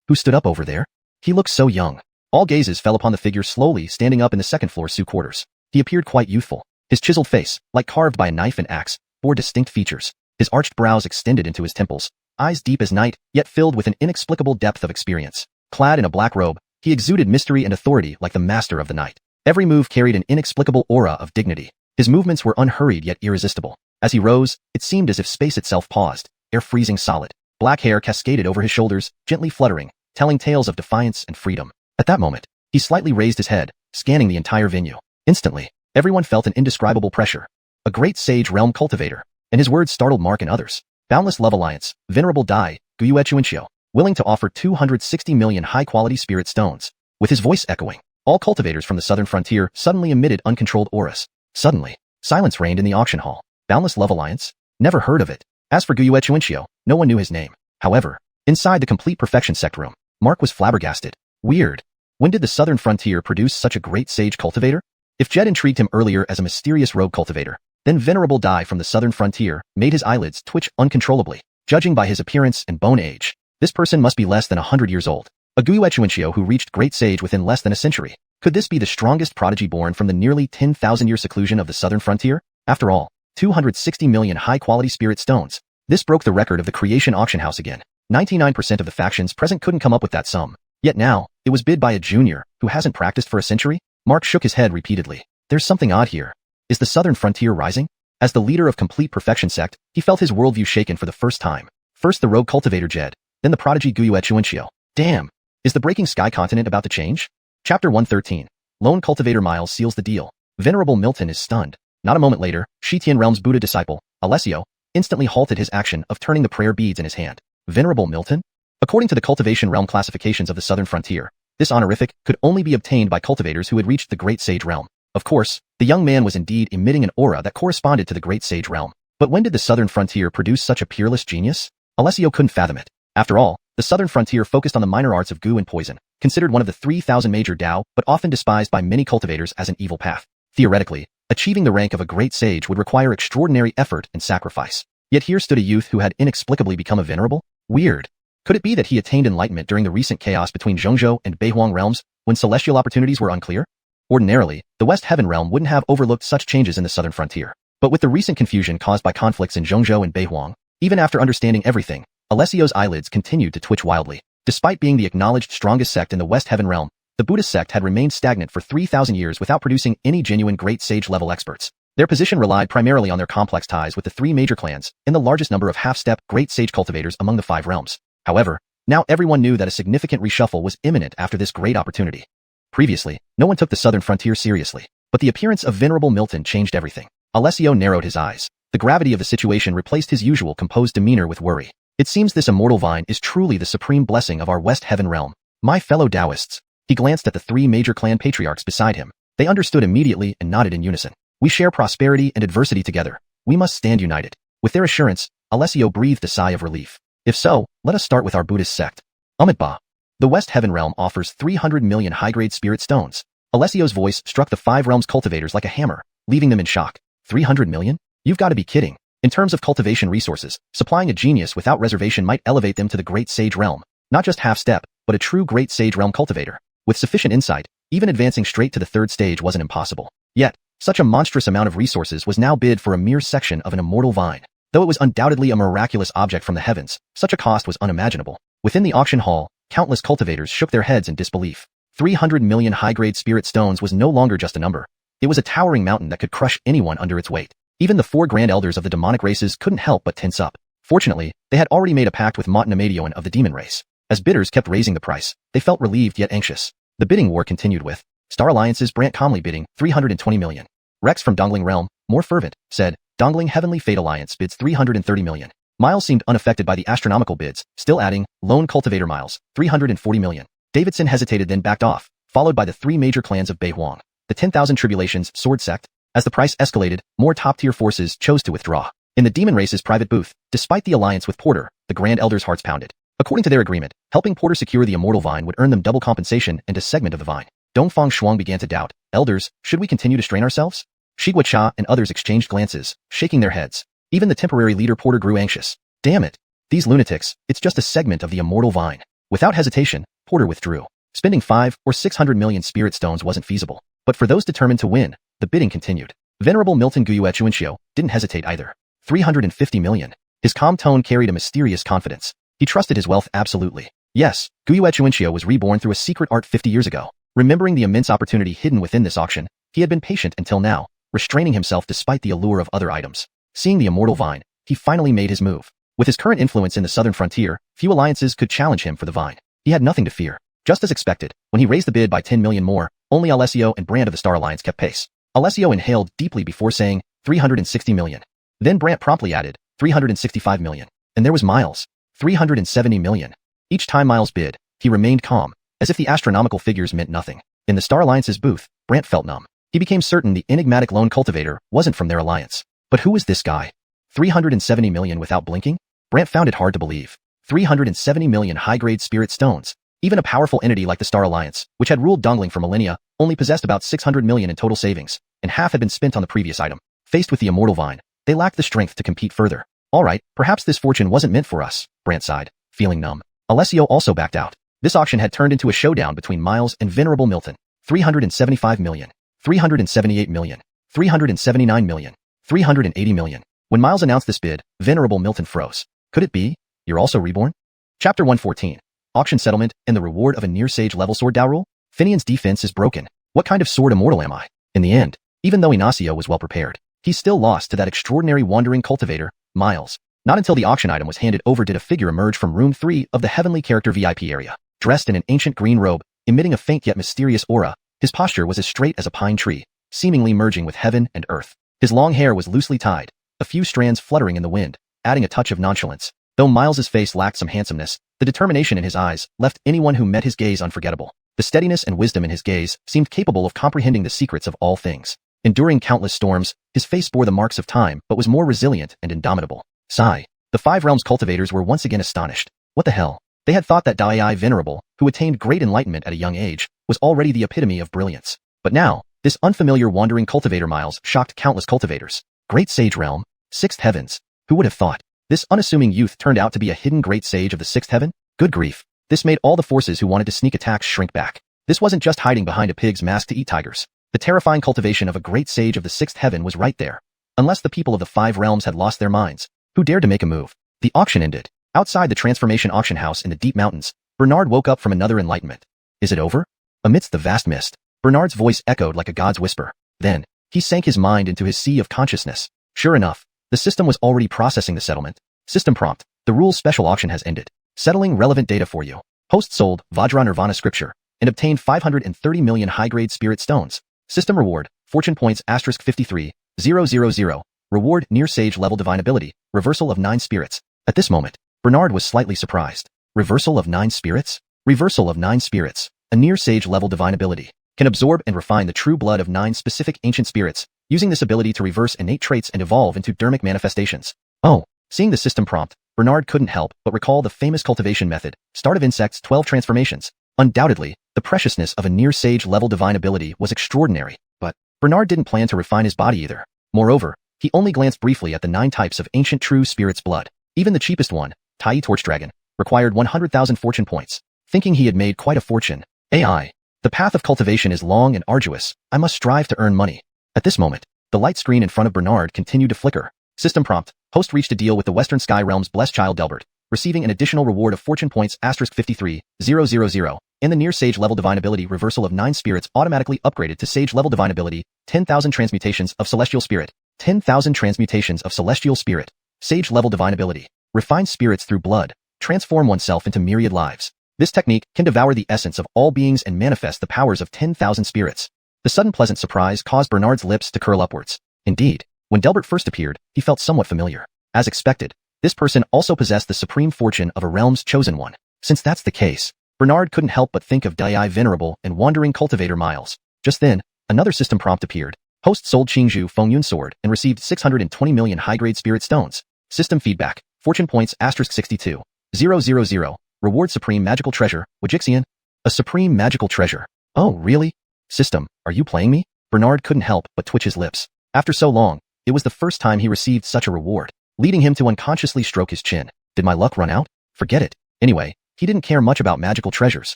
S1: Who stood up over there? He looked so young. All gazes fell upon the figure slowly standing up in the second-floor Su quarters. He appeared quite youthful. His chiseled face, like carved by a knife and axe, bore distinct features. His arched brows extended into his temples, eyes deep as night, yet filled with an inexplicable depth of experience. Clad in a black robe, he exuded mystery and authority like the master of the night. Every move carried an inexplicable aura of dignity. His movements were unhurried yet irresistible. As he rose, it seemed as if space itself paused, air freezing solid. Black hair cascaded over his shoulders, gently fluttering, telling tales of defiance and freedom. At that moment, he slightly raised his head, scanning the entire venue. Instantly, everyone felt an indescribable pressure. A great sage realm cultivator, and his words startled Mark and others. Boundless Love Alliance, Venerable Dai, Guyue Xianxia, willing to offer 260 million high-quality spirit stones. With his voice echoing, all cultivators from the southern frontier suddenly emitted uncontrolled auras. Suddenly, silence reigned in the auction hall. Boundless Love Alliance? Never heard of it. As for Guyue Xianxia, no one knew his name. However, inside the complete perfection sect room, Mark was flabbergasted. Weird. When did the southern frontier produce such a great sage cultivator? If Jed intrigued him earlier as a mysterious rogue cultivator, then Venerable Dai from the southern frontier made his eyelids twitch uncontrollably. Judging by his appearance and bone age, this person must be less than 100 years old. A Guyue Xianxia who reached great sage within less than a century. Could this be the strongest prodigy born from the nearly 10,000-year seclusion of the southern frontier? After all, 260 million high-quality spirit stones. This broke the record of the creation auction house again. 99% of the factions present couldn't come up with that sum. Yet now, it was bid by a junior who hasn't practiced for a century? Mark shook his head repeatedly. There's something odd here. Is the southern frontier rising? As the leader of Complete Perfection sect, he felt his worldview shaken for the first time. First the rogue cultivator Jed, then the prodigy Guyue Xianxia. Damn! Is the breaking sky continent about to change? Chapter 113. Lone Cultivator Miles seals the deal. Venerable Milton is stunned. Not a moment later, Shitian Realm's Buddha disciple, Alessio, instantly halted his action of turning the prayer beads in his hand. Venerable Milton? According to the cultivation realm classifications of the southern frontier, this honorific could only be obtained by cultivators who had reached the Great Sage realm. Of course, the young man was indeed emitting an aura that corresponded to the Great Sage realm. But when did the southern frontier produce such a peerless genius? Alessio couldn't fathom it. After all, the southern frontier focused on the minor arts of goo and poison, considered one of the 3,000 major Dao, but often despised by many cultivators as an evil path. Theoretically, achieving the rank of a great sage would require extraordinary effort and sacrifice. Yet here stood a youth who had inexplicably become a venerable? Weird. Could it be that he attained enlightenment during the recent chaos between Zhongzhou and Beihuang realms, when celestial opportunities were unclear? Ordinarily, the West Heaven realm wouldn't have overlooked such changes in the southern frontier. But with the recent confusion caused by conflicts in Zhongzhou and Beihuang, even after understanding everything, Alessio's eyelids continued to twitch wildly. Despite being the acknowledged strongest sect in the West Heaven realm, the Buddhist sect had remained stagnant for 3,000 years without producing any genuine great sage-level experts. Their position relied primarily on their complex ties with the three major clans and the largest number of half-step great sage cultivators among the 5 realms. However, now everyone knew that a significant reshuffle was imminent after this great opportunity. Previously, no one took the southern frontier seriously, but the appearance of Venerable Milton changed everything. Alessio narrowed his eyes. The gravity of the situation replaced his usual composed demeanor with worry. It seems this immortal vine is truly the supreme blessing of our West Heaven realm. My fellow Taoists. He glanced at the 3 major clan patriarchs beside him. They understood immediately and nodded in unison. We share prosperity and adversity together. We must stand united. With their assurance, Alessio breathed a sigh of relief. If so, let us start with our Buddhist sect. Amitabha. The West Heaven realm offers 300 million high-grade spirit stones. Alessio's voice struck the 5 realms cultivators like a hammer, leaving them in shock. 300 million? You've got to be kidding. In terms of cultivation resources, supplying a genius without reservation might elevate them to the Great Sage realm. Not just half-step, but a true Great Sage realm cultivator. With sufficient insight, even advancing straight to the 3rd stage wasn't impossible. Yet, such a monstrous amount of resources was now bid for a mere section of an immortal vine. Though it was undoubtedly a miraculous object from the heavens, such a cost was unimaginable. Within the auction hall, countless cultivators shook their heads in disbelief. 300 million high-grade spirit stones was no longer just a number. It was a towering mountain that could crush anyone under its weight. Even the 4 grand elders of the demonic races couldn't help but tense up. Fortunately, they had already made a pact with Montanamadioan of the demon race. As bidders kept raising the price, they felt relieved yet anxious. The bidding war continued with Star Alliance's Brant calmly bidding 320 million. Rex from Dongling Realm, more fervent, said, Dongling Heavenly Fate Alliance bids 330 million. Miles seemed unaffected by the astronomical bids, still adding, Lone Cultivator Miles, 340 million. Davidson hesitated then backed off, followed by the 3 major clans of Bei Huang. The 10,000 Tribulations Sword Sect. As the price escalated, more top-tier forces chose to withdraw. In the demon race's private booth, despite the alliance with Porter, the Grand Elders' hearts pounded. According to their agreement, helping Porter secure the immortal vine would earn them double compensation and a segment of the vine. Dongfang Shuang began to doubt. Elders, should we continue to strain ourselves? Shiguacha and others exchanged glances, shaking their heads. Even the temporary leader Porter grew anxious. Damn it. These lunatics, it's just a segment of the immortal vine. Without hesitation, Porter withdrew. Spending 5 or 600 million spirit stones wasn't feasible. But for those determined to win, the bidding continued. Venerable Milton Guyue Xianxia didn't hesitate either. 350 million. His calm tone carried a mysterious confidence. He trusted his wealth absolutely. Yes, Guyue Xianxia was reborn through a secret art 50 years ago. Remembering the immense opportunity hidden within this auction, he had been patient until now, restraining himself despite the allure of other items. Seeing the immortal vine, he finally made his move. With his current influence in the southern frontier, few alliances could challenge him for the vine. He had nothing to fear. Just as expected, when he raised the bid by 10 million more, only Alessio and Brand of the Star Alliance kept pace. Alessio inhaled deeply before saying, 360 million. Then Brant promptly added, 365 million. And there was Miles. 370 million. Each time Miles bid, he remained calm, as if the astronomical figures meant nothing. In the Star Alliance's booth, Brant felt numb. He became certain the enigmatic lone cultivator wasn't from their alliance. But who was this guy? 370 million without blinking? Brant found it hard to believe. 370 million high-grade spirit stones. Even a powerful entity like the Star Alliance, which had ruled Dongling for millennia, only possessed about 600 million in total savings, and half had been spent on the previous item. Faced with the immortal vine, they lacked the strength to compete further. All right, perhaps this fortune wasn't meant for us, Brant sighed, feeling numb. Alessio also backed out. This auction had turned into a showdown between Miles and Venerable Milton. 375 million. 378 million. 379 million. 380 million. When Miles announced this bid, Venerable Milton froze. Could it be? You're also reborn? Chapter 114. Auction settlement and the reward of a near-sage level sword Dao rule? Finian's defense is broken. What kind of sword immortal am I? In the end, even though Ignacio was well prepared, he still lost to that extraordinary wandering cultivator, Miles. Not until the auction item was handed over did a figure emerge from room 3 of the Heavenly Character VIP area. Dressed in an ancient green robe, emitting a faint yet mysterious aura, his posture was as straight as a pine tree, seemingly merging with heaven and earth. His long hair was loosely tied, a few strands fluttering in the wind, adding a touch of nonchalance. Though Miles's face lacked some handsomeness, the determination in his eyes left anyone who met his gaze unforgettable. The steadiness and wisdom in his gaze seemed capable of comprehending the secrets of all things. Enduring countless storms, his face bore the marks of time but was more resilient and indomitable. Sigh. The 5 realms cultivators were once again astonished. What the hell? They had thought that Dai Venerable, who attained great enlightenment at a young age, was already the epitome of brilliance. But now, this unfamiliar wandering cultivator Miles shocked countless cultivators. Great Sage Realm? 6th Heavens? Who would have thought? This unassuming youth turned out to be a hidden great sage of the 6th Heaven? Good grief. This made all the forces who wanted to sneak attacks shrink back. This wasn't just hiding behind a pig's mask to eat tigers. The terrifying cultivation of a great sage of the 6th Heaven was right there. Unless the people of the 5 realms had lost their minds, who dared to make a move? The auction ended. Outside the transformation auction house in the deep mountains, Bernard woke up from another enlightenment. Is it over? Amidst the vast mist, Bernard's voice echoed like a god's whisper. Then, he sank his mind into his sea of consciousness. Sure enough, the system was already processing the settlement. System prompt. The rules special auction has ended. Settling relevant data for you. Host sold Vajra Nirvana scripture and obtained 530 million high-grade spirit stones. System reward. Fortune points *53,000. Reward near sage level divine ability. Reversal of 9 spirits. At this moment, Bernard was slightly surprised. Reversal of 9 spirits? Reversal of 9 spirits. A near sage level divine ability. Can absorb and refine the true blood of 9 specific ancient spirits, using this ability to reverse innate traits and evolve into dermic manifestations. Oh, seeing the system prompt, Bernard couldn't help but recall the famous cultivation method, Start of Insects 12 Transformations. Undoubtedly, the preciousness of a near sage level divine ability was extraordinary, but Bernard didn't plan to refine his body either. Moreover, he only glanced briefly at the 9 types of ancient true spirit's blood. Even the cheapest one, Tai Torch Dragon, required 100,000 fortune points. Thinking he had made quite a fortune. AI. The path of cultivation is long and arduous. I must strive to earn money. At this moment, the light screen in front of Bernard continued to flicker. System prompt. Host reached a deal with the Western Sky Realm's blessed child Delbert, receiving an additional reward of fortune points *53,000, and the near sage level divine ability reversal of 9 spirits automatically upgraded to sage level divine ability, 10,000 transmutations of celestial spirit, 10,000 transmutations of celestial spirit, sage-level divine ability, refine spirits through blood, transform oneself into myriad lives. This technique can devour the essence of all beings and manifest the powers of 10,000 spirits. The sudden pleasant surprise caused Bernard's lips to curl upwards. Indeed, when Delbert first appeared, he felt somewhat familiar. As expected, this person also possessed the supreme fortune of a realm's chosen one. Since that's the case, Bernard couldn't help but think of Dai venerable and wandering cultivator Miles. Just then, another system prompt appeared. Host sold Qingzhu Fengyun sword and received 620 million high-grade spirit stones. System feedback. Fortune points *62. 000. Reward supreme magical treasure, Wuxian. A supreme magical treasure. Oh, really? System, are you playing me? Bernard couldn't help but twitch his lips. After so long, it was the first time he received such a reward, leading him to unconsciously stroke his chin. Did my luck run out? Forget it. Anyway, he didn't care much about magical treasures.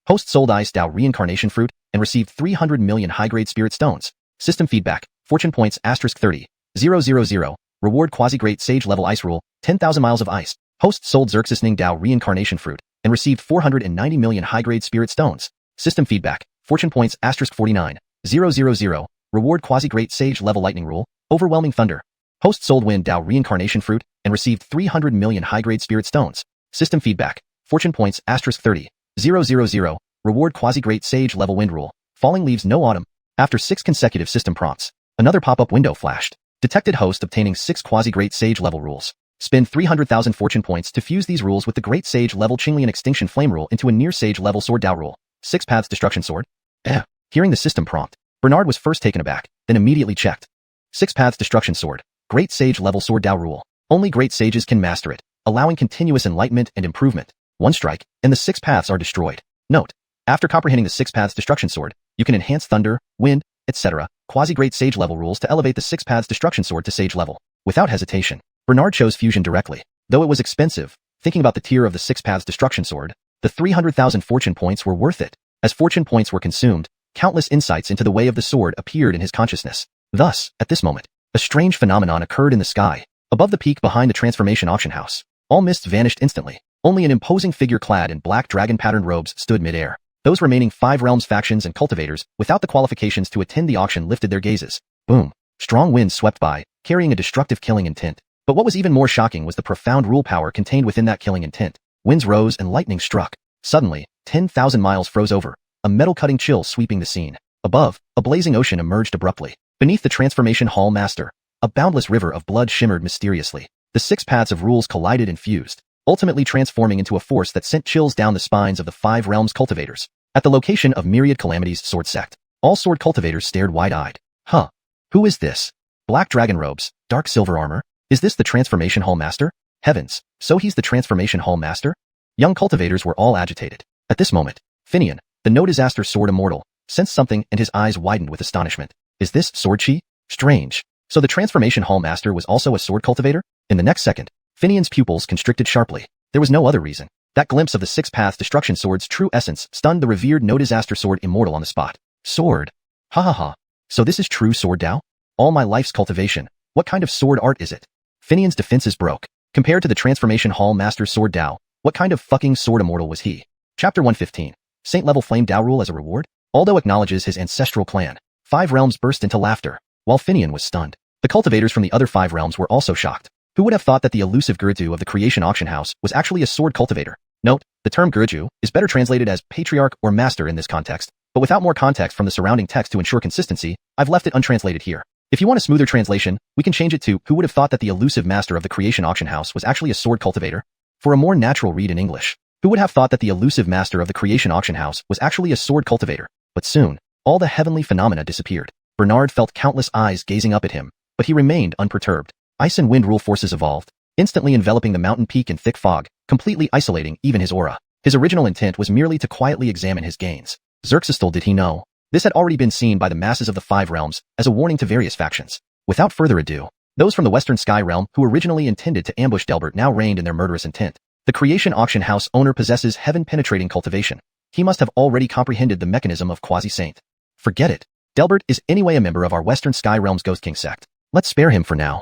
S1: Host sold Ice Dao reincarnation fruit and received 300 million high-grade spirit stones. System feedback. Fortune points *30. 000. Reward quasi-great sage-level ice rule, 10,000 miles of ice. Host sold Xerxes Dao reincarnation fruit and received 490 million high-grade spirit stones. System feedback. Fortune points *49. 000. Reward quasi-great sage-level lightning rule, overwhelming thunder. Host sold Wind Dao reincarnation fruit and received 300 million high-grade spirit stones. System feedback. Fortune points *30. 000. Reward quasi-great sage-level wind rule, falling leaves no autumn. After 6 consecutive system prompts, another pop-up window flashed. Detected host obtaining 6 quasi-great sage-level rules. Spend 300,000 fortune points to fuse these rules with the great sage-level Qinglian extinction flame rule into a near sage-level sword Dao rule. 6 paths destruction sword. Hearing the system prompt, Bernard was first taken aback, then immediately checked. 6 paths destruction sword. Great sage-level sword Dao rule. Only great sages can master it, allowing continuous enlightenment and improvement. 1 strike, and the 6 paths are destroyed. Note: after comprehending the 6 paths destruction sword, you can enhance thunder, wind, etc. quasi-great sage-level rules to elevate the 6 paths destruction sword to sage level. Without hesitation, Bernard chose fusion directly. Though it was expensive, thinking about the tier of the 6 paths destruction sword, the 300,000 fortune points were worth it. As fortune points were consumed, countless insights into the way of the sword appeared in his consciousness. Thus, at this moment, a strange phenomenon occurred in the sky. Above the peak behind the transformation auction house, all mists vanished instantly. Only an imposing figure clad in black dragon-patterned robes stood mid-air. Those remaining 5 realms factions and cultivators, without the qualifications to attend the auction, lifted their gazes. Boom. Strong winds swept by, carrying a destructive killing intent. But what was even more shocking was the profound rule power contained within that killing intent. Winds rose and lightning struck. Suddenly, 10,000 miles froze over, a metal-cutting chill sweeping the scene. Above, a blazing ocean emerged abruptly. Beneath the transformation hall master, a boundless river of blood shimmered mysteriously. The 6 paths of rules collided and fused, ultimately transforming into a force that sent chills down the spines of the 5 realms cultivators. At the location of Myriad Calamity's sword sect, all sword cultivators stared wide-eyed. Huh. Who is this? Black dragon robes, dark silver armor? Is this the transformation hall master? Heavens, so he's the transformation hall master? Young cultivators were all agitated. At this moment, Finian, the no disaster sword immortal, sensed something and his eyes widened with astonishment. Is this sword chi? Strange. So the transformation hall master was also a sword cultivator? In the next second, Finian's pupils constricted sharply. There was no other reason. That glimpse of the 6 paths destruction sword's true essence stunned the revered no disaster sword immortal on the spot. Sword. Ha ha ha. So this is true sword Dao? All my life's cultivation. What kind of sword art is it? Finian's defenses broke. Compared to the transformation hall master's sword Dao, what kind of fucking sword immortal was he? Chapter 115. Saint level flame Dao rule as a reward? Although acknowledges his ancestral clan, 5 realms burst into laughter, while Finian was stunned. The cultivators from the other 5 realms were also shocked. Who would have thought that the elusive Guruju of the creation auction house was actually a sword cultivator? Note, the term Guruju is better translated as patriarch or master in this context, but without more context from the surrounding text to ensure consistency, I've left it untranslated here. If you want a smoother translation, we can change it to, who would have thought that the elusive master of the creation auction house was actually a sword cultivator? For a more natural read in English, who would have thought that the elusive master of the creation auction house was actually a sword cultivator? But soon, all the heavenly phenomena disappeared. Bernard felt countless eyes gazing up at him, but he remained unperturbed. Ice and wind rule forces evolved, instantly enveloping the mountain peak in thick fog, completely isolating even his aura. His original intent was merely to quietly examine his gains. Xerxes did he know? This had already been seen by the masses of the 5 realms as a warning to various factions. Without further ado, those from the Western Sky realm who originally intended to ambush Delbert now reigned in their murderous intent. The creation auction house owner possesses heaven-penetrating cultivation. He must have already comprehended the mechanism of quasi-saint. Forget it. Delbert is anyway a member of our Western Sky realm's Ghost King sect. Let's spare him for now.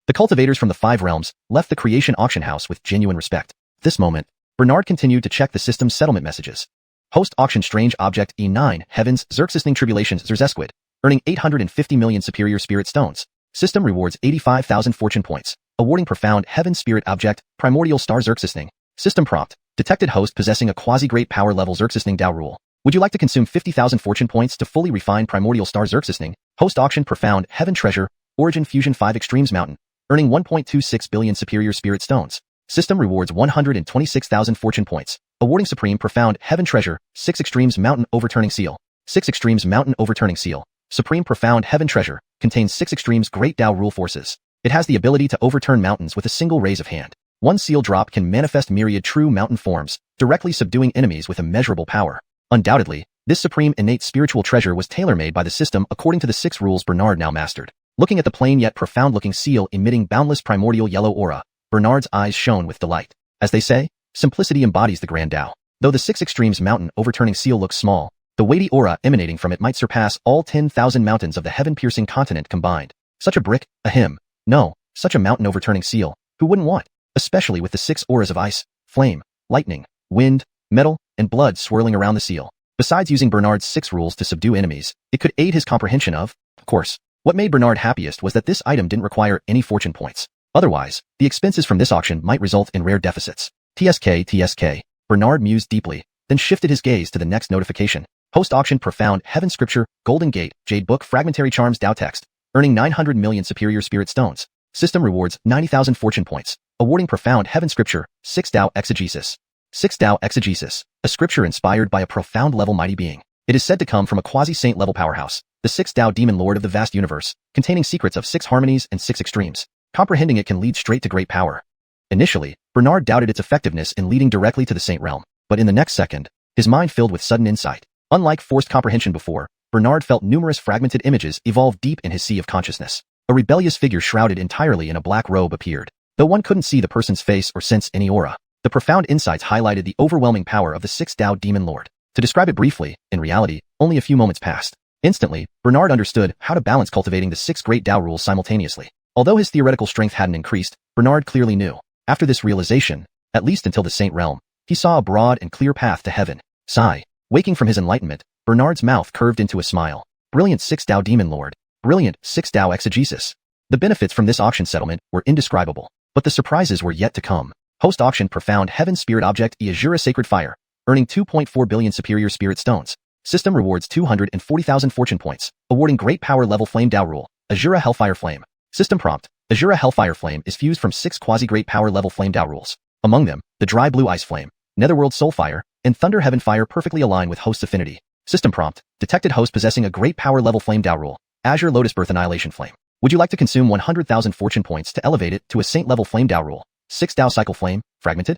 S1: The cultivators from the 5 realms left the creation auction house with genuine respect. At this moment, Bernard continued to check the system's settlement messages. Host auction strange object E9 heavens Xerxes tribulations Zerzesquid, earning 850 million superior spirit stones. System rewards 85,000 fortune points, awarding profound heaven spirit object, primordial star Xerxisning. System prompt, detected host possessing a quasi-great power level Xerxisning Dao rule. Would you like to consume 50,000 fortune points to fully refine primordial star Xerxisning? Host auction profound heaven treasure, origin fusion 5 extremes mountain, earning 1.26 billion superior spirit stones. System rewards 126,000 fortune points, awarding supreme profound heaven treasure, 6 extremes mountain overturning seal. 6 extremes mountain overturning seal. Supreme profound heaven treasure, contains 6 extremes great Dao rule forces. It has the ability to overturn mountains with a single raise of hand. One seal drop can manifest myriad true mountain forms, directly subduing enemies with immeasurable power. Undoubtedly, this supreme innate spiritual treasure was tailor-made by the system according to the 6 rules Bernard now mastered. Looking at the plain yet profound-looking seal emitting boundless primordial yellow aura, Bernard's eyes shone with delight. As they say, simplicity embodies the grand Dao. Though the 6 extremes mountain overturning seal looks small, the weighty aura emanating from it might surpass all 10,000 mountains of the heaven-piercing continent combined. Such a brick, a hymn. No, such a mountain overturning seal, who wouldn't want? Especially with the 6 auras of ice, flame, lightning, wind, metal, and blood swirling around the seal. Besides using Bernard's 6 rules to subdue enemies, it could aid his comprehension of course. What made Bernard happiest was that this item didn't require any fortune points. Otherwise, the expenses from this auction might result in rare deficits. TSK. Bernard mused deeply, then shifted his gaze to the next notification. Host auction profound heaven scripture, golden gate, jade book fragmentary charms Dao text, earning 900 million superior spirit stones. System rewards 90,000 fortune points, awarding profound heaven scripture, 6 Dao exegesis. 6 Dao exegesis, a scripture inspired by a profound level mighty being. It is said to come from a quasi-saint level powerhouse, the 6 Dao demon lord of the vast universe, containing secrets of 6 harmonies and 6 extremes. Comprehending it can lead straight to great power. Initially, Bernard doubted its effectiveness in leading directly to the saint realm, but in the next second, his mind filled with sudden insight. Unlike forced comprehension before, Bernard felt numerous fragmented images evolve deep in his sea of consciousness. A rebellious figure shrouded entirely in a black robe appeared. Though one couldn't see the person's face or sense any aura, the profound insights highlighted the overwhelming power of the 6 Dao demon lord. To describe it briefly, in reality, only a few moments passed. Instantly, Bernard understood how to balance cultivating the 6 great Dao rules simultaneously. Although his theoretical strength hadn't increased, Bernard clearly knew. After this realization, at least until the saint realm, he saw a broad and clear path to heaven. Sigh. Waking from his enlightenment, Bernard's mouth curved into a smile. Brilliant 6 Dao demon lord. Brilliant 6 Dao exegesis. The benefits from this auction settlement were indescribable, but the surprises were yet to come. Host auction profound heaven spirit object Azura sacred fire, earning 2.4 billion superior spirit stones. System rewards 240,000 fortune points, awarding great power level flame Dao rule, Azura hellfire flame. System prompt, Azura hellfire flame is fused from 6 quasi-great power level flame Dao rules. Among them, the dry blue ice flame, netherworld soul fire, and thunder heaven fire perfectly align with host's affinity. System prompt, detected host possessing a great power level flame Dao rule, Azure lotus birth annihilation flame. Would you like to consume 100,000 fortune points to elevate it to a saint level flame Dao rule, 6 Dao cycle flame, fragmented?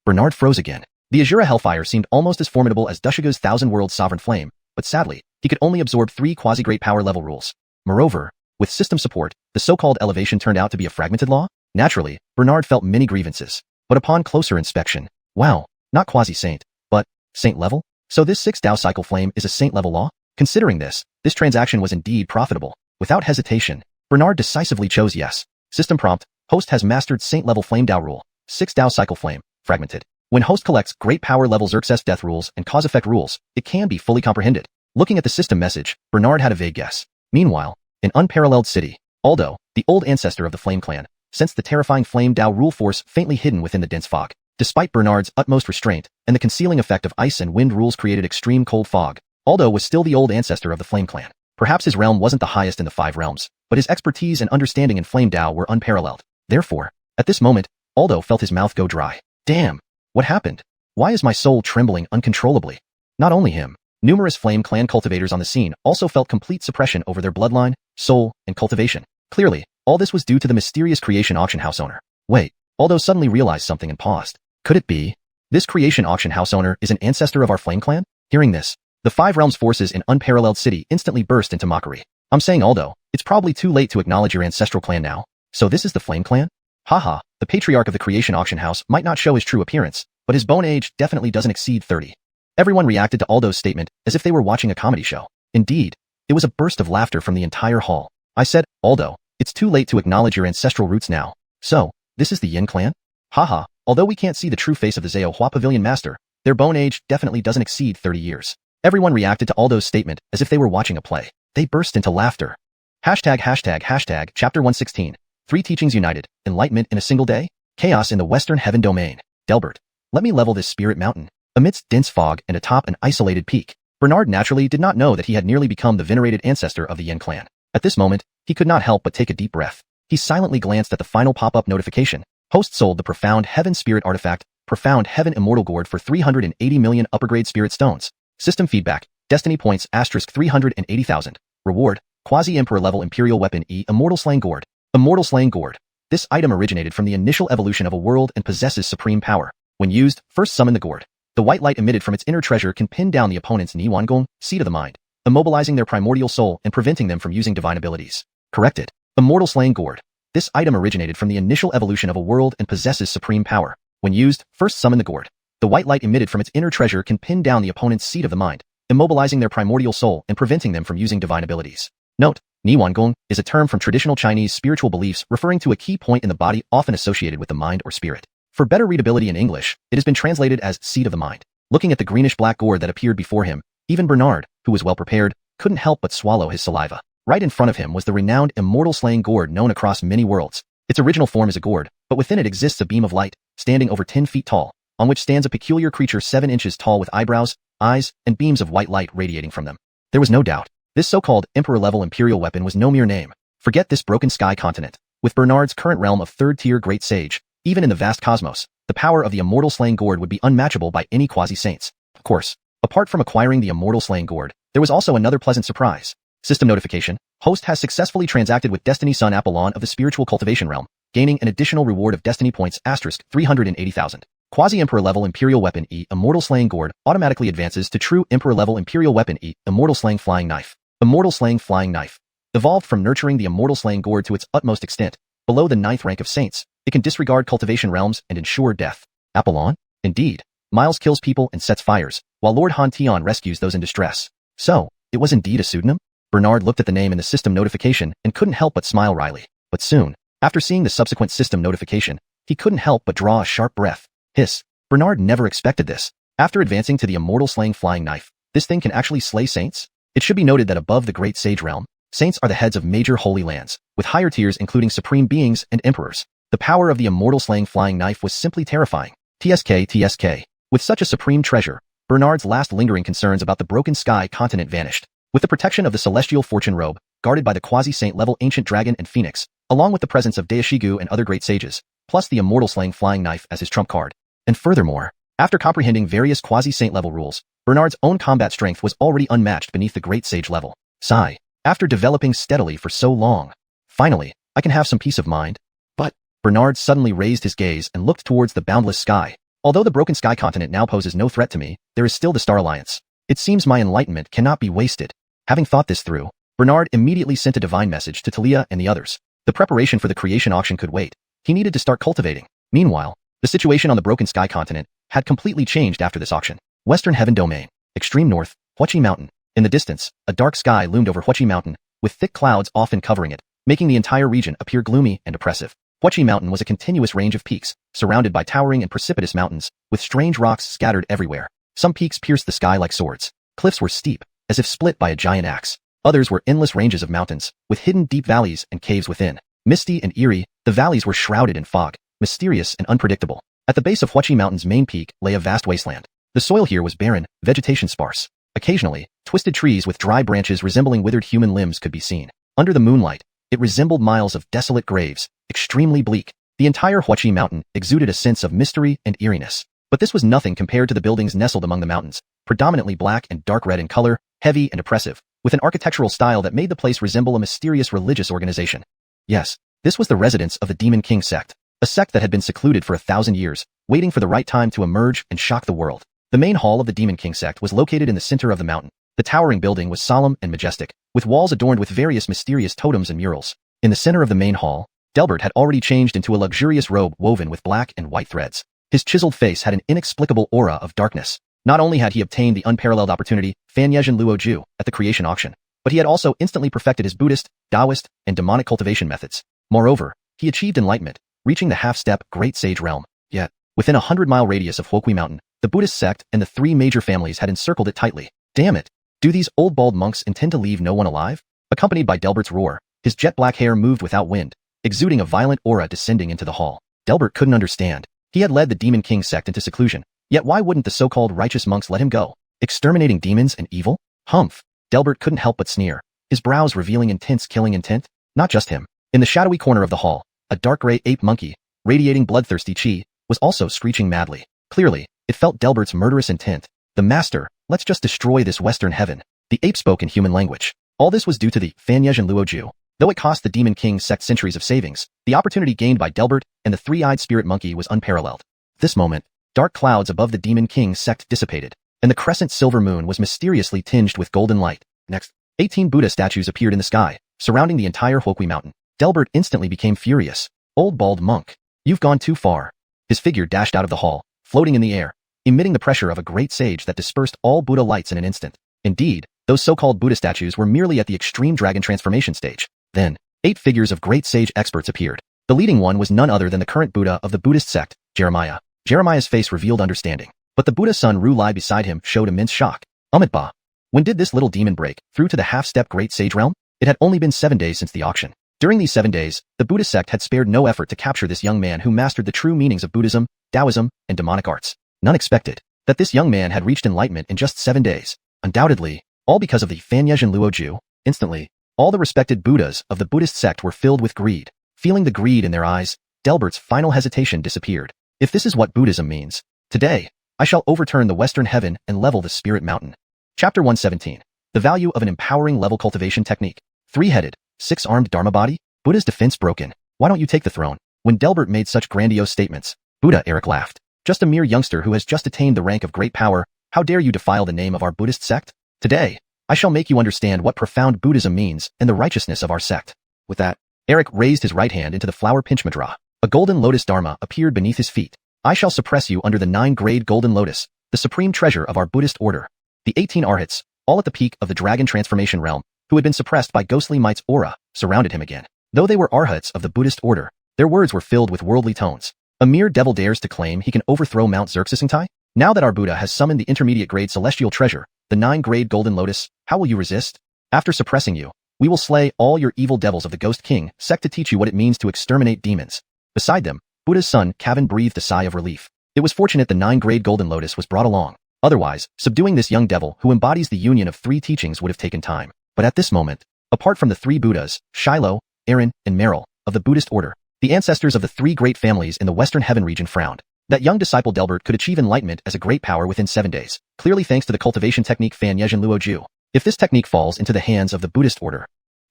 S1: Bernard froze again. The Azura hellfire seemed almost as formidable as Dushaga's thousand world sovereign flame, but sadly, he could only absorb 3 quasi-great power level rules. Moreover, with system support, the so-called elevation turned out to be a fragmented law? Naturally, Bernard felt many grievances. But upon closer inspection, wow, not quasi-saint, but saint level? So this 6 Dao cycle flame is a saint level law? Considering this transaction was indeed profitable. Without hesitation, Bernard decisively chose yes. System prompt, host has mastered saint level flame Dao rule, 6 Dao cycle flame, fragmented. When host collects great power level Xerxes death rules and cause effect rules, it can be fully comprehended. Looking at the system message, Bernard had a vague guess. Meanwhile, in unparalleled city, Aldo, the old ancestor of the Flame Clan, sensed the terrifying Flame Dao rule force faintly hidden within the dense fog. Despite Bernard's utmost restraint, and the concealing effect of ice and wind rules created extreme cold fog, Aldo was still the old ancestor of the Flame Clan. Perhaps his realm wasn't the highest in the 5 realms, but his expertise and understanding in Flame Dao were unparalleled. Therefore, at this moment, Aldo felt his mouth go dry. Damn! What happened? Why is my soul trembling uncontrollably? Not only him, numerous Flame Clan cultivators on the scene also felt complete suppression over their bloodline, soul, and cultivation. Clearly, all this was due to the mysterious creation auction house owner. Wait, Aldo suddenly realized something and paused. Could it be? This creation auction house owner is an ancestor of our Flame Clan? Hearing this, the 5 realms forces in unparalleled city instantly burst into mockery. I'm saying Aldo, it's probably too late to acknowledge your ancestral clan now. So this is the Flame Clan? Haha, the patriarch of the creation auction house might not show his true appearance, but his bone age definitely doesn't exceed 30. Everyone reacted to Aldo's statement as if they were watching a comedy show. Indeed, it was a burst of laughter from the entire hall. I said, Aldo, it's too late to acknowledge your ancestral roots now. So, this is the Yin clan? Haha, although we can't see the true face of the Zhao Hua Pavilion master, their bone age definitely doesn't exceed 30 years. Everyone reacted to Aldo's statement as if they were watching a play. They burst into laughter. Chapter 116. Three Teachings United. Enlightenment in a Single Day? Chaos in the Western Heaven Domain. Delbert. Let me level this spirit mountain. Amidst dense fog and atop an isolated peak, Bernard naturally did not know that he had nearly become the venerated ancestor of the Yin clan. At this moment, he could not help but take a deep breath. He silently glanced at the final pop-up notification. Host sold the Profound Heaven Spirit Artifact, Profound Heaven Immortal Gourd for 380 million upper-grade spirit stones. System feedback, Destiny points * 380,000. Reward, Quasi-Emperor level Imperial Weapon E Immortal Slaying Gourd. Immortal Slaying Gourd. This item originated from the initial evolution of a world and possesses supreme power. When used, first summon the gourd. The white light emitted from its inner treasure can pin down the opponent's Xuanhuan, seat of the mind, immobilizing their primordial soul and preventing them from using divine abilities. Corrected. Immortal Slaying Gourd. This item originated from the initial evolution of a world and possesses supreme power. When used, first summon the gourd. The white light emitted from its inner treasure can pin down the opponent's seat of the mind, immobilizing their primordial soul and preventing them from using divine abilities. Note, Xuanhuan is a term from traditional Chinese spiritual beliefs referring to a key point in the body often associated with the mind or spirit. For better readability in English, it has been translated as seat of the mind. Looking at the greenish-black gourd that appeared before him, even Bernard, who was well prepared, couldn't help but swallow his saliva. Right in front of him was the renowned Immortal Slaying Gourd known across many worlds. Its original form is a gourd, but within it exists a beam of light, standing over 10 feet tall, on which stands a peculiar creature 7 inches tall with eyebrows, eyes, and beams of white light radiating from them. There was no doubt. This so-called Emperor-level Imperial weapon was no mere name. Forget this broken sky continent. With Bernard's current realm of third-tier Great Sage, even in the vast cosmos, the power of the Immortal Slaying Gourd would be unmatchable by any quasi-saints. Of course, apart from acquiring the Immortal Slaying Gourd, there was also another pleasant surprise. System notification. Host has successfully transacted with Destiny Son Apollon of the Spiritual Cultivation Realm, gaining an additional reward of Destiny points * 380,000. Quasi-Emperor level Imperial Weapon E Immortal Slaying Gourd automatically advances to True Emperor level Imperial Weapon E Immortal Slaying Flying Knife. Immortal Slaying Flying Knife. Evolved from nurturing the Immortal Slaying Gourd to its utmost extent, below the 9th rank of saints, it can disregard cultivation realms and ensure death. Apollon? Indeed. Miles kills people and sets fires, while Lord Han Tion rescues those in distress. So, it was indeed a pseudonym? Bernard looked at the name in the system notification and couldn't help but smile wryly. But soon, after seeing the subsequent system notification, he couldn't help but draw a sharp breath. Hiss. Bernard never expected this. After advancing to the Immortal Slaying Flying Knife, this thing can actually slay saints? It should be noted that above the Great Sage Realm, saints are the heads of major holy lands, with higher tiers including supreme beings and emperors. The power of the Immortal Slaying Flying Knife was simply terrifying. TSK. With such a supreme treasure, Bernard's last lingering concerns about the broken sky continent vanished. With the protection of the Celestial Fortune Robe, guarded by the quasi-saint level Ancient Dragon and Phoenix, along with the presence of Daishigu and other great sages, plus the Immortal Slaying Flying Knife as his trump card. And furthermore, after comprehending various quasi-saint level rules, Bernard's own combat strength was already unmatched beneath the Great Sage level. Sigh. After developing steadily for so long, finally, I can have some peace of mind. But Bernard suddenly raised his gaze and looked towards the boundless sky. Although the broken sky continent now poses no threat to me, there is still the Star Alliance. It seems my enlightenment cannot be wasted. Having thought this through, Bernard immediately sent a divine message to Talia and the others. The preparation for the creation auction could wait. He needed to start cultivating. Meanwhile, the situation on the broken sky continent had completely changed after this auction. Western Heaven Domain. Extreme north, Huachi Mountain. In the distance, a dark sky loomed over Huachi Mountain, with thick clouds often covering it, making the entire region appear gloomy and oppressive. Huachi Mountain was a continuous range of peaks, surrounded by towering and precipitous mountains, with strange rocks scattered everywhere. Some peaks pierced the sky like swords. Cliffs were steep, as if split by a giant axe. Others were endless ranges of mountains, with hidden deep valleys and caves within. Misty and eerie, the valleys were shrouded in fog, mysterious and unpredictable. At the base of Huachi Mountain's main peak lay a vast wasteland. The soil here was barren, vegetation sparse. Occasionally, twisted trees with dry branches resembling withered human limbs could be seen. Under the moonlight, it resembled miles of desolate graves, extremely bleak. The entire Huachi Mountain exuded a sense of mystery and eeriness. But this was nothing compared to the buildings nestled among the mountains, predominantly black and dark red in color, heavy and oppressive, with an architectural style that made the place resemble a mysterious religious organization. Yes, this was the residence of the Demon King sect, a sect that had been secluded for 1,000 years, waiting for the right time to emerge and shock the world. The main hall of the Demon King sect was located in the center of the mountain. The towering building was solemn and majestic, with walls adorned with various mysterious totems and murals. In the center of the main hall, Delbert had already changed into a luxurious robe woven with black and white threads. His chiseled face had an inexplicable aura of darkness. Not only had he obtained the unparalleled opportunity, Fanyezhen Luoju, at the creation auction, but he had also instantly perfected his Buddhist, Taoist, and demonic cultivation methods. Moreover, he achieved enlightenment, reaching the half-step Great Sage realm. Yet, within a 100-mile radius of Huoqui Mountain, the Buddhist sect and the 3 major families had encircled it tightly. Damn it! Do these old bald monks intend to leave no one alive? Accompanied by Delbert's roar, His jet black hair moved without wind, exuding a violent aura descending into the hall. Delbert couldn't understand. He had led the Demon King sect into seclusion, yet why wouldn't the so-called righteous monks let him go? Exterminating demons and evil? Humph! Delbert couldn't help but sneer, his brows revealing intense killing intent. Not just him. In the shadowy corner of the hall, a dark gray ape monkey, radiating bloodthirsty chi, was also screeching madly. Clearly, it felt Delbert's murderous intent. The master, let's just destroy this western heaven. The ape spoke in human language. All this was due to the Fanyezhen Luoju. Though it cost the Demon King sect centuries of savings, the opportunity gained by Delbert and the three-eyed spirit monkey was unparalleled. This moment, dark clouds above the Demon King sect dissipated, and the crescent silver moon was mysteriously tinged with golden light. Next, 18 Buddha statues appeared in the sky, surrounding the entire Huokui mountain. Delbert instantly became furious. Old bald monk, you've gone too far. His figure dashed out of the hall, floating in the air, emitting the pressure of a great sage that dispersed all Buddha lights in an instant. Indeed, those so-called Buddha statues were merely at the extreme dragon transformation stage. Then, 8 figures of great sage experts appeared. The leading one was none other than the current Buddha of the Buddhist sect, Jeremiah. Jeremiah's face revealed understanding, but the Buddha's son Ru Lai beside him showed immense shock. Amitabha. When did this little demon break through to the half-step great sage realm? It had only been 7 days since the auction. During these 7 days, the Buddha sect had spared no effort to capture this young man who mastered the true meanings of Buddhism, Taoism, and demonic arts. None expected that this young man had reached enlightenment in just 7 days. Undoubtedly, all because of the Fanyezhen Luoju. Instantly, all the respected Buddhas of the Buddhist sect were filled with greed. Feeling the greed in their eyes, Delbert's final hesitation disappeared. If this is what Buddhism means, today, I shall overturn the western heaven and level the spirit mountain. Chapter 117. The value of an empowering level cultivation technique. 3-headed, 6-armed Dharma body? Buddha's defense broken. Why don't you take the throne? When Delbert made such grandiose statements, Buddha Eric laughed. Just a mere youngster who has just attained the rank of great power, how dare you defile the name of our Buddhist sect? Today, I shall make you understand what profound Buddhism means and the righteousness of our sect. With that, Eric raised his right hand into the flower pinch mudra. A golden lotus dharma appeared beneath his feet. I shall suppress you under the 9-grade golden lotus, the supreme treasure of our Buddhist order. The 18 arhats, all at the peak of the dragon transformation realm, who had been suppressed by ghostly might's aura, surrounded him again. Though they were arhats of the Buddhist order, their words were filled with worldly tones. A mere devil dares to claim he can overthrow Mount Xerxesingtai? Now that our Buddha has summoned the intermediate grade celestial treasure, the 9-grade golden lotus, how will you resist? After suppressing you, we will slay all your evil devils of the Ghost King sect to teach you what it means to exterminate demons. Beside them, Buddha's son Kevin breathed a sigh of relief. It was fortunate the 9-grade golden lotus was brought along. Otherwise, subduing this young devil who embodies the union of 3 teachings would have taken time. But at this moment, apart from the 3 Buddhas, Shiloh, Aaron, and Meryl, of the Buddhist order, the ancestors of the 3 great families in the Western Heaven region frowned. That young disciple Delbert could achieve enlightenment as a great power within 7 days, clearly thanks to the cultivation technique Fanyezhen Luoju. If this technique falls into the hands of the Buddhist order,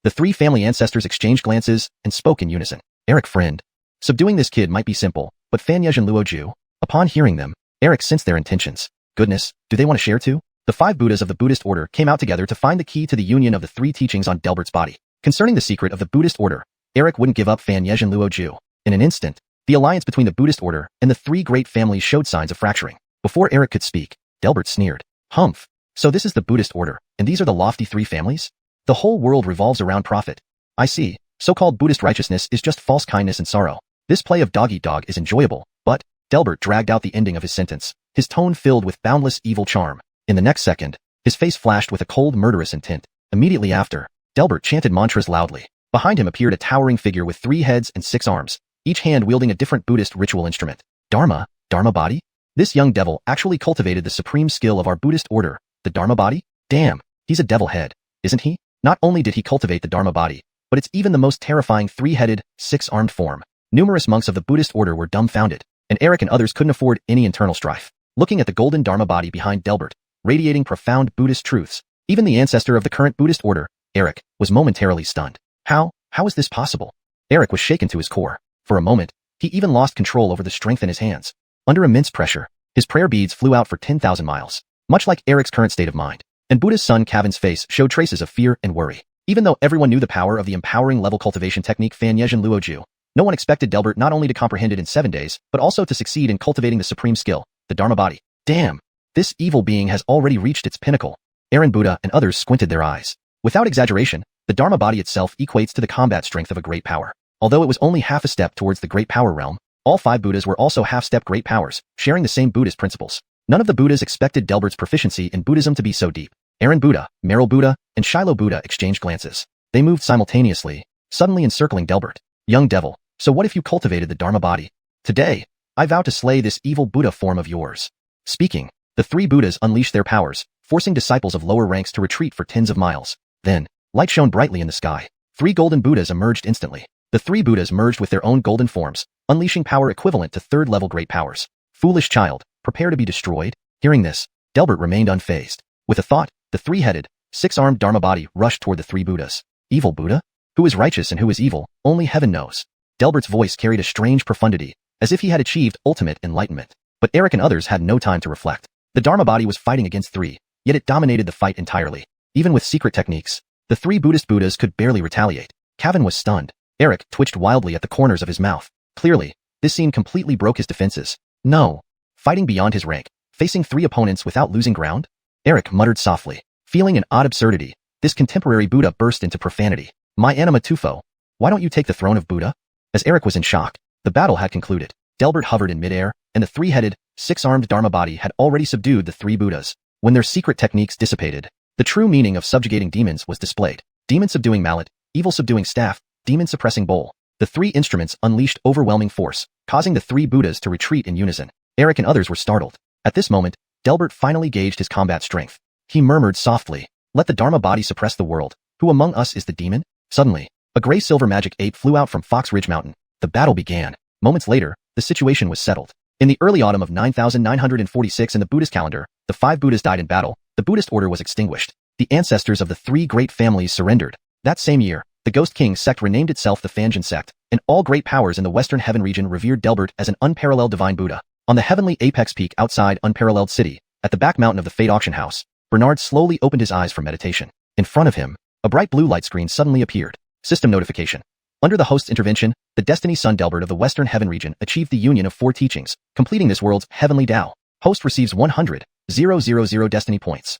S1: the 3 family ancestors exchanged glances and spoke in unison. Eric friend. Subduing this kid might be simple, but Fanyezhen Luoju, upon hearing them, Eric sensed their intentions. Goodness, do they want to share too? The 5 Buddhas of the Buddhist order came out together to find the key to the union of the 3 teachings on Delbert's body. Concerning the secret of the Buddhist order, Eric wouldn't give up Fanyezhen Luoju. In an instant, the alliance between the Buddhist order and the 3 great families showed signs of fracturing. Before Eric could speak, Delbert sneered. Humph. So this is the Buddhist order, and these are the lofty 3 families? The whole world revolves around profit. I see. So-called Buddhist righteousness is just false kindness and sorrow. This play of dog-eat-dog is enjoyable, but Delbert dragged out the ending of his sentence, his tone filled with boundless evil charm. In the next second, his face flashed with a cold murderous intent. Immediately after, Delbert chanted mantras loudly. Behind him appeared a towering figure with 3 heads and 6 arms, each hand wielding a different Buddhist ritual instrument. Dharma body? This young devil actually cultivated the supreme skill of our Buddhist order, the Dharma body? Damn, he's a devil head, isn't he? Not only did he cultivate the Dharma body, but it's even the most terrifying 3-headed, 6-armed form. Numerous monks of the Buddhist order were dumbfounded, and Eric and others couldn't afford any internal strife. Looking at the golden Dharma body behind Delbert, radiating profound Buddhist truths, even the ancestor of the current Buddhist order, Eric, was momentarily stunned. How is this possible? Eric was shaken to his core. For a moment, he even lost control over the strength in his hands. Under immense pressure, his prayer beads flew out for 10,000 miles, much like Eric's current state of mind. And Buddha's son Kevin's face showed traces of fear and worry. Even though everyone knew the power of the empowering level cultivation technique Fanyezhen Luoju, no one expected Delbert not only to comprehend it in 7 days, but also to succeed in cultivating the supreme skill, the Dharma body. Damn! This evil being has already reached its pinnacle. Aaron Buddha and others squinted their eyes. Without exaggeration, the Dharma body itself equates to the combat strength of a great power. Although it was only half a step towards the great power realm, all 5 Buddhas were also half-step great powers, sharing the same Buddhist principles. None of the Buddhas expected Delbert's proficiency in Buddhism to be so deep. Aaron Buddha, Meryl Buddha, and Shiloh Buddha exchanged glances. They moved simultaneously, suddenly encircling Delbert. Young devil, so what if you cultivated the Dharma body? Today, I vow to slay this evil Buddha form of yours. Speaking, the three Buddhas unleashed their powers, forcing disciples of lower ranks to retreat for tens of miles. Then, light shone brightly in the sky. Three golden Buddhas emerged instantly. The three Buddhas merged with their own golden forms, unleashing power equivalent to third-level great powers. Foolish child, prepare to be destroyed. Hearing this, Delbert remained unfazed. With a thought, the three-headed, six-armed Dharma body rushed toward the three Buddhas. Evil Buddha? Who is righteous and who is evil, only heaven knows. Delbert's voice carried a strange profundity, as if he had achieved ultimate enlightenment. But Eric and others had no time to reflect. The Dharma body was fighting against three, yet it dominated the fight entirely. Even with secret techniques, the three Buddhist Buddhas could barely retaliate. Kevin was stunned. Eric twitched wildly at the corners of his mouth. Clearly, this scene completely broke his defenses. No. Fighting beyond his rank, facing three opponents without losing ground? Eric muttered softly. Feeling an odd absurdity, this contemporary Buddha burst into profanity. My anima tufo. Why don't you take the throne of Buddha? As Eric was in shock, the battle had concluded. Delbert hovered in midair, and the three-headed, six-armed Dharma body had already subdued the three Buddhas. When their secret techniques dissipated, the true meaning of subjugating demons was displayed. Demon subduing mallet, evil subduing staff, demon suppressing bowl. The three instruments unleashed overwhelming force, causing the three Buddhas to retreat in unison. Eric and others were startled. At this moment, Delbert finally gauged his combat strength. He murmured softly, "Let the Dharma body suppress the world. Who among us is the demon?" Suddenly, a gray-silver magic ape flew out from Fox Ridge Mountain. The battle began. Moments later, the situation was settled. In the early autumn of 9946 in the Buddhist calendar, the five Buddhas died in battle. The Buddhist order was extinguished. The ancestors of the three great families surrendered. That same year, the Ghost King sect renamed itself the Fanjin sect, and all great powers in the Western Heaven region revered Delbert as an unparalleled divine Buddha. On the heavenly apex peak outside Unparalleled City, at the back mountain of the Fate Auction House, Bernard slowly opened his eyes for meditation. In front of him, a bright blue light screen suddenly appeared. System notification. Under the host's intervention, the Destiny Son Delbert of the Western Heaven region achieved the union of four teachings, completing this world's heavenly Tao. Host receives 100,000 destiny points.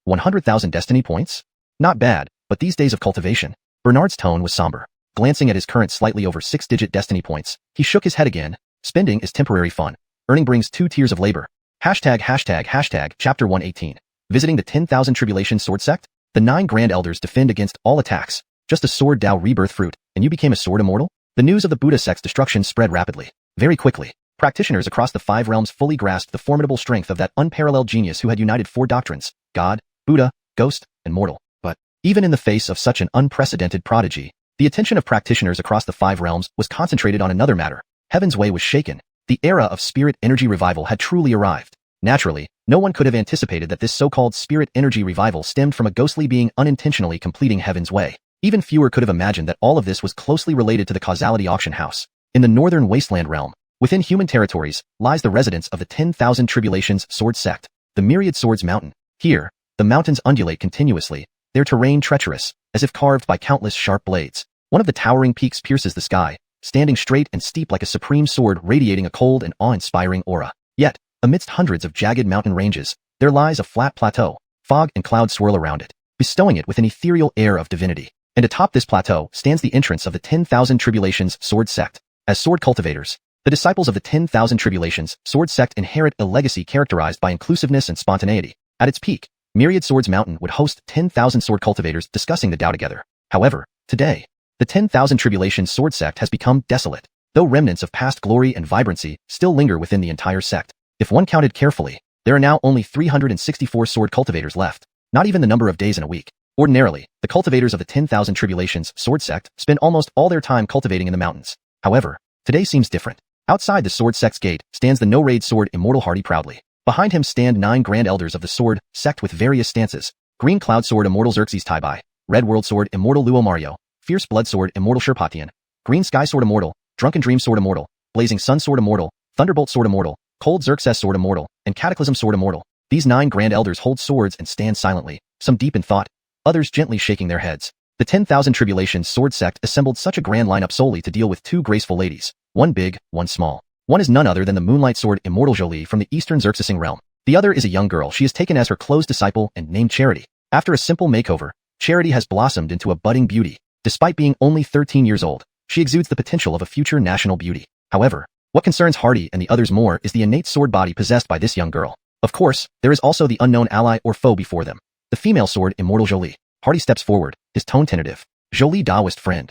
S1: 100,000 destiny points? Not bad, but these days of cultivation. Bernard's tone was somber. Glancing at his current slightly over 6-digit destiny points, he shook his head again. Spending is temporary fun. Earning brings 2 tiers of labor. Hashtag Chapter 118. Visiting the 10,000 Tribulation Sword Sect? The 9 Grand Elders defend against all attacks. Just a sword Tao rebirth fruit, and you became a sword immortal? The news of the Buddha sect's destruction spread rapidly. Very quickly, practitioners across the 5 realms fully grasped the formidable strength of that unparalleled genius who had united 4 doctrines: God, Buddha, Ghost, and Mortal. But, even in the face of such an unprecedented prodigy, the attention of practitioners across the 5 realms was concentrated on another matter. Heaven's way was shaken. The era of spirit energy revival had truly arrived. Naturally, no one could have anticipated that this so-called spirit energy revival stemmed from a ghostly being unintentionally completing Heaven's way. Even fewer could have imagined that all of this was closely related to the Causality Auction House. In the northern wasteland realm, within human territories, lies the residence of the 10,000 Tribulations Sword Sect, the Myriad Swords Mountain. Here, the mountains undulate continuously, their terrain treacherous, as if carved by countless sharp blades. One of the towering peaks pierces the sky, standing straight and steep like a supreme sword radiating a cold and awe-inspiring aura. Yet, amidst hundreds of jagged mountain ranges, there lies a flat plateau. Fog and clouds swirl around it, bestowing it with an ethereal air of divinity. And atop this plateau stands the entrance of the 10,000 Tribulations Sword Sect. As sword cultivators, the disciples of the 10,000 Tribulations Sword Sect inherit a legacy characterized by inclusiveness and spontaneity. At its peak, Myriad Swords Mountain would host 10,000 sword cultivators discussing the Tao together. However, today, the 10,000 Tribulations Sword Sect has become desolate, though remnants of past glory and vibrancy still linger within the entire sect. If one counted carefully, there are now only 364 sword cultivators left, not even the number of days in a week. Ordinarily, the cultivators of the 10,000 Tribulations Sword Sect spend almost all their time cultivating in the mountains. However, today seems different. Outside the Sword Sect's gate stands the no-raid sword Immortal Hardy proudly. Behind him stand 9 Grand Elders of the Sword Sect with various stances: Green Cloud Sword Immortal Xerxes Taibai, Red World Sword Immortal Luo Mario, Fierce Blood Sword Immortal Sherpatian, Green Sky Sword Immortal, Drunken Dream Sword Immortal, Blazing Sun Sword Immortal, Thunderbolt Sword Immortal, Cold Xerxes Sword Immortal, and Cataclysm Sword Immortal. These 9 Grand Elders hold swords and stand silently, some deep in thought, others gently shaking their heads. The 10,000 Tribulations Sword Sect assembled such a grand lineup solely to deal with 2 graceful ladies, one big, one small. One is none other than the Moonlight Sword Immortal Jolie from the Eastern Xerxesing realm. The other is a young girl she has taken as her close disciple and named Charity. After a simple makeover, Charity has blossomed into a budding beauty. Despite being only 13 years old, she exudes the potential of a future national beauty. However, what concerns Hardy and the others more is the innate sword body possessed by this young girl. Of course, there is also the unknown ally or foe before them, the female sword Immortal Jolie. Hardy steps forward, his tone tentative. Jolie Daoist friend.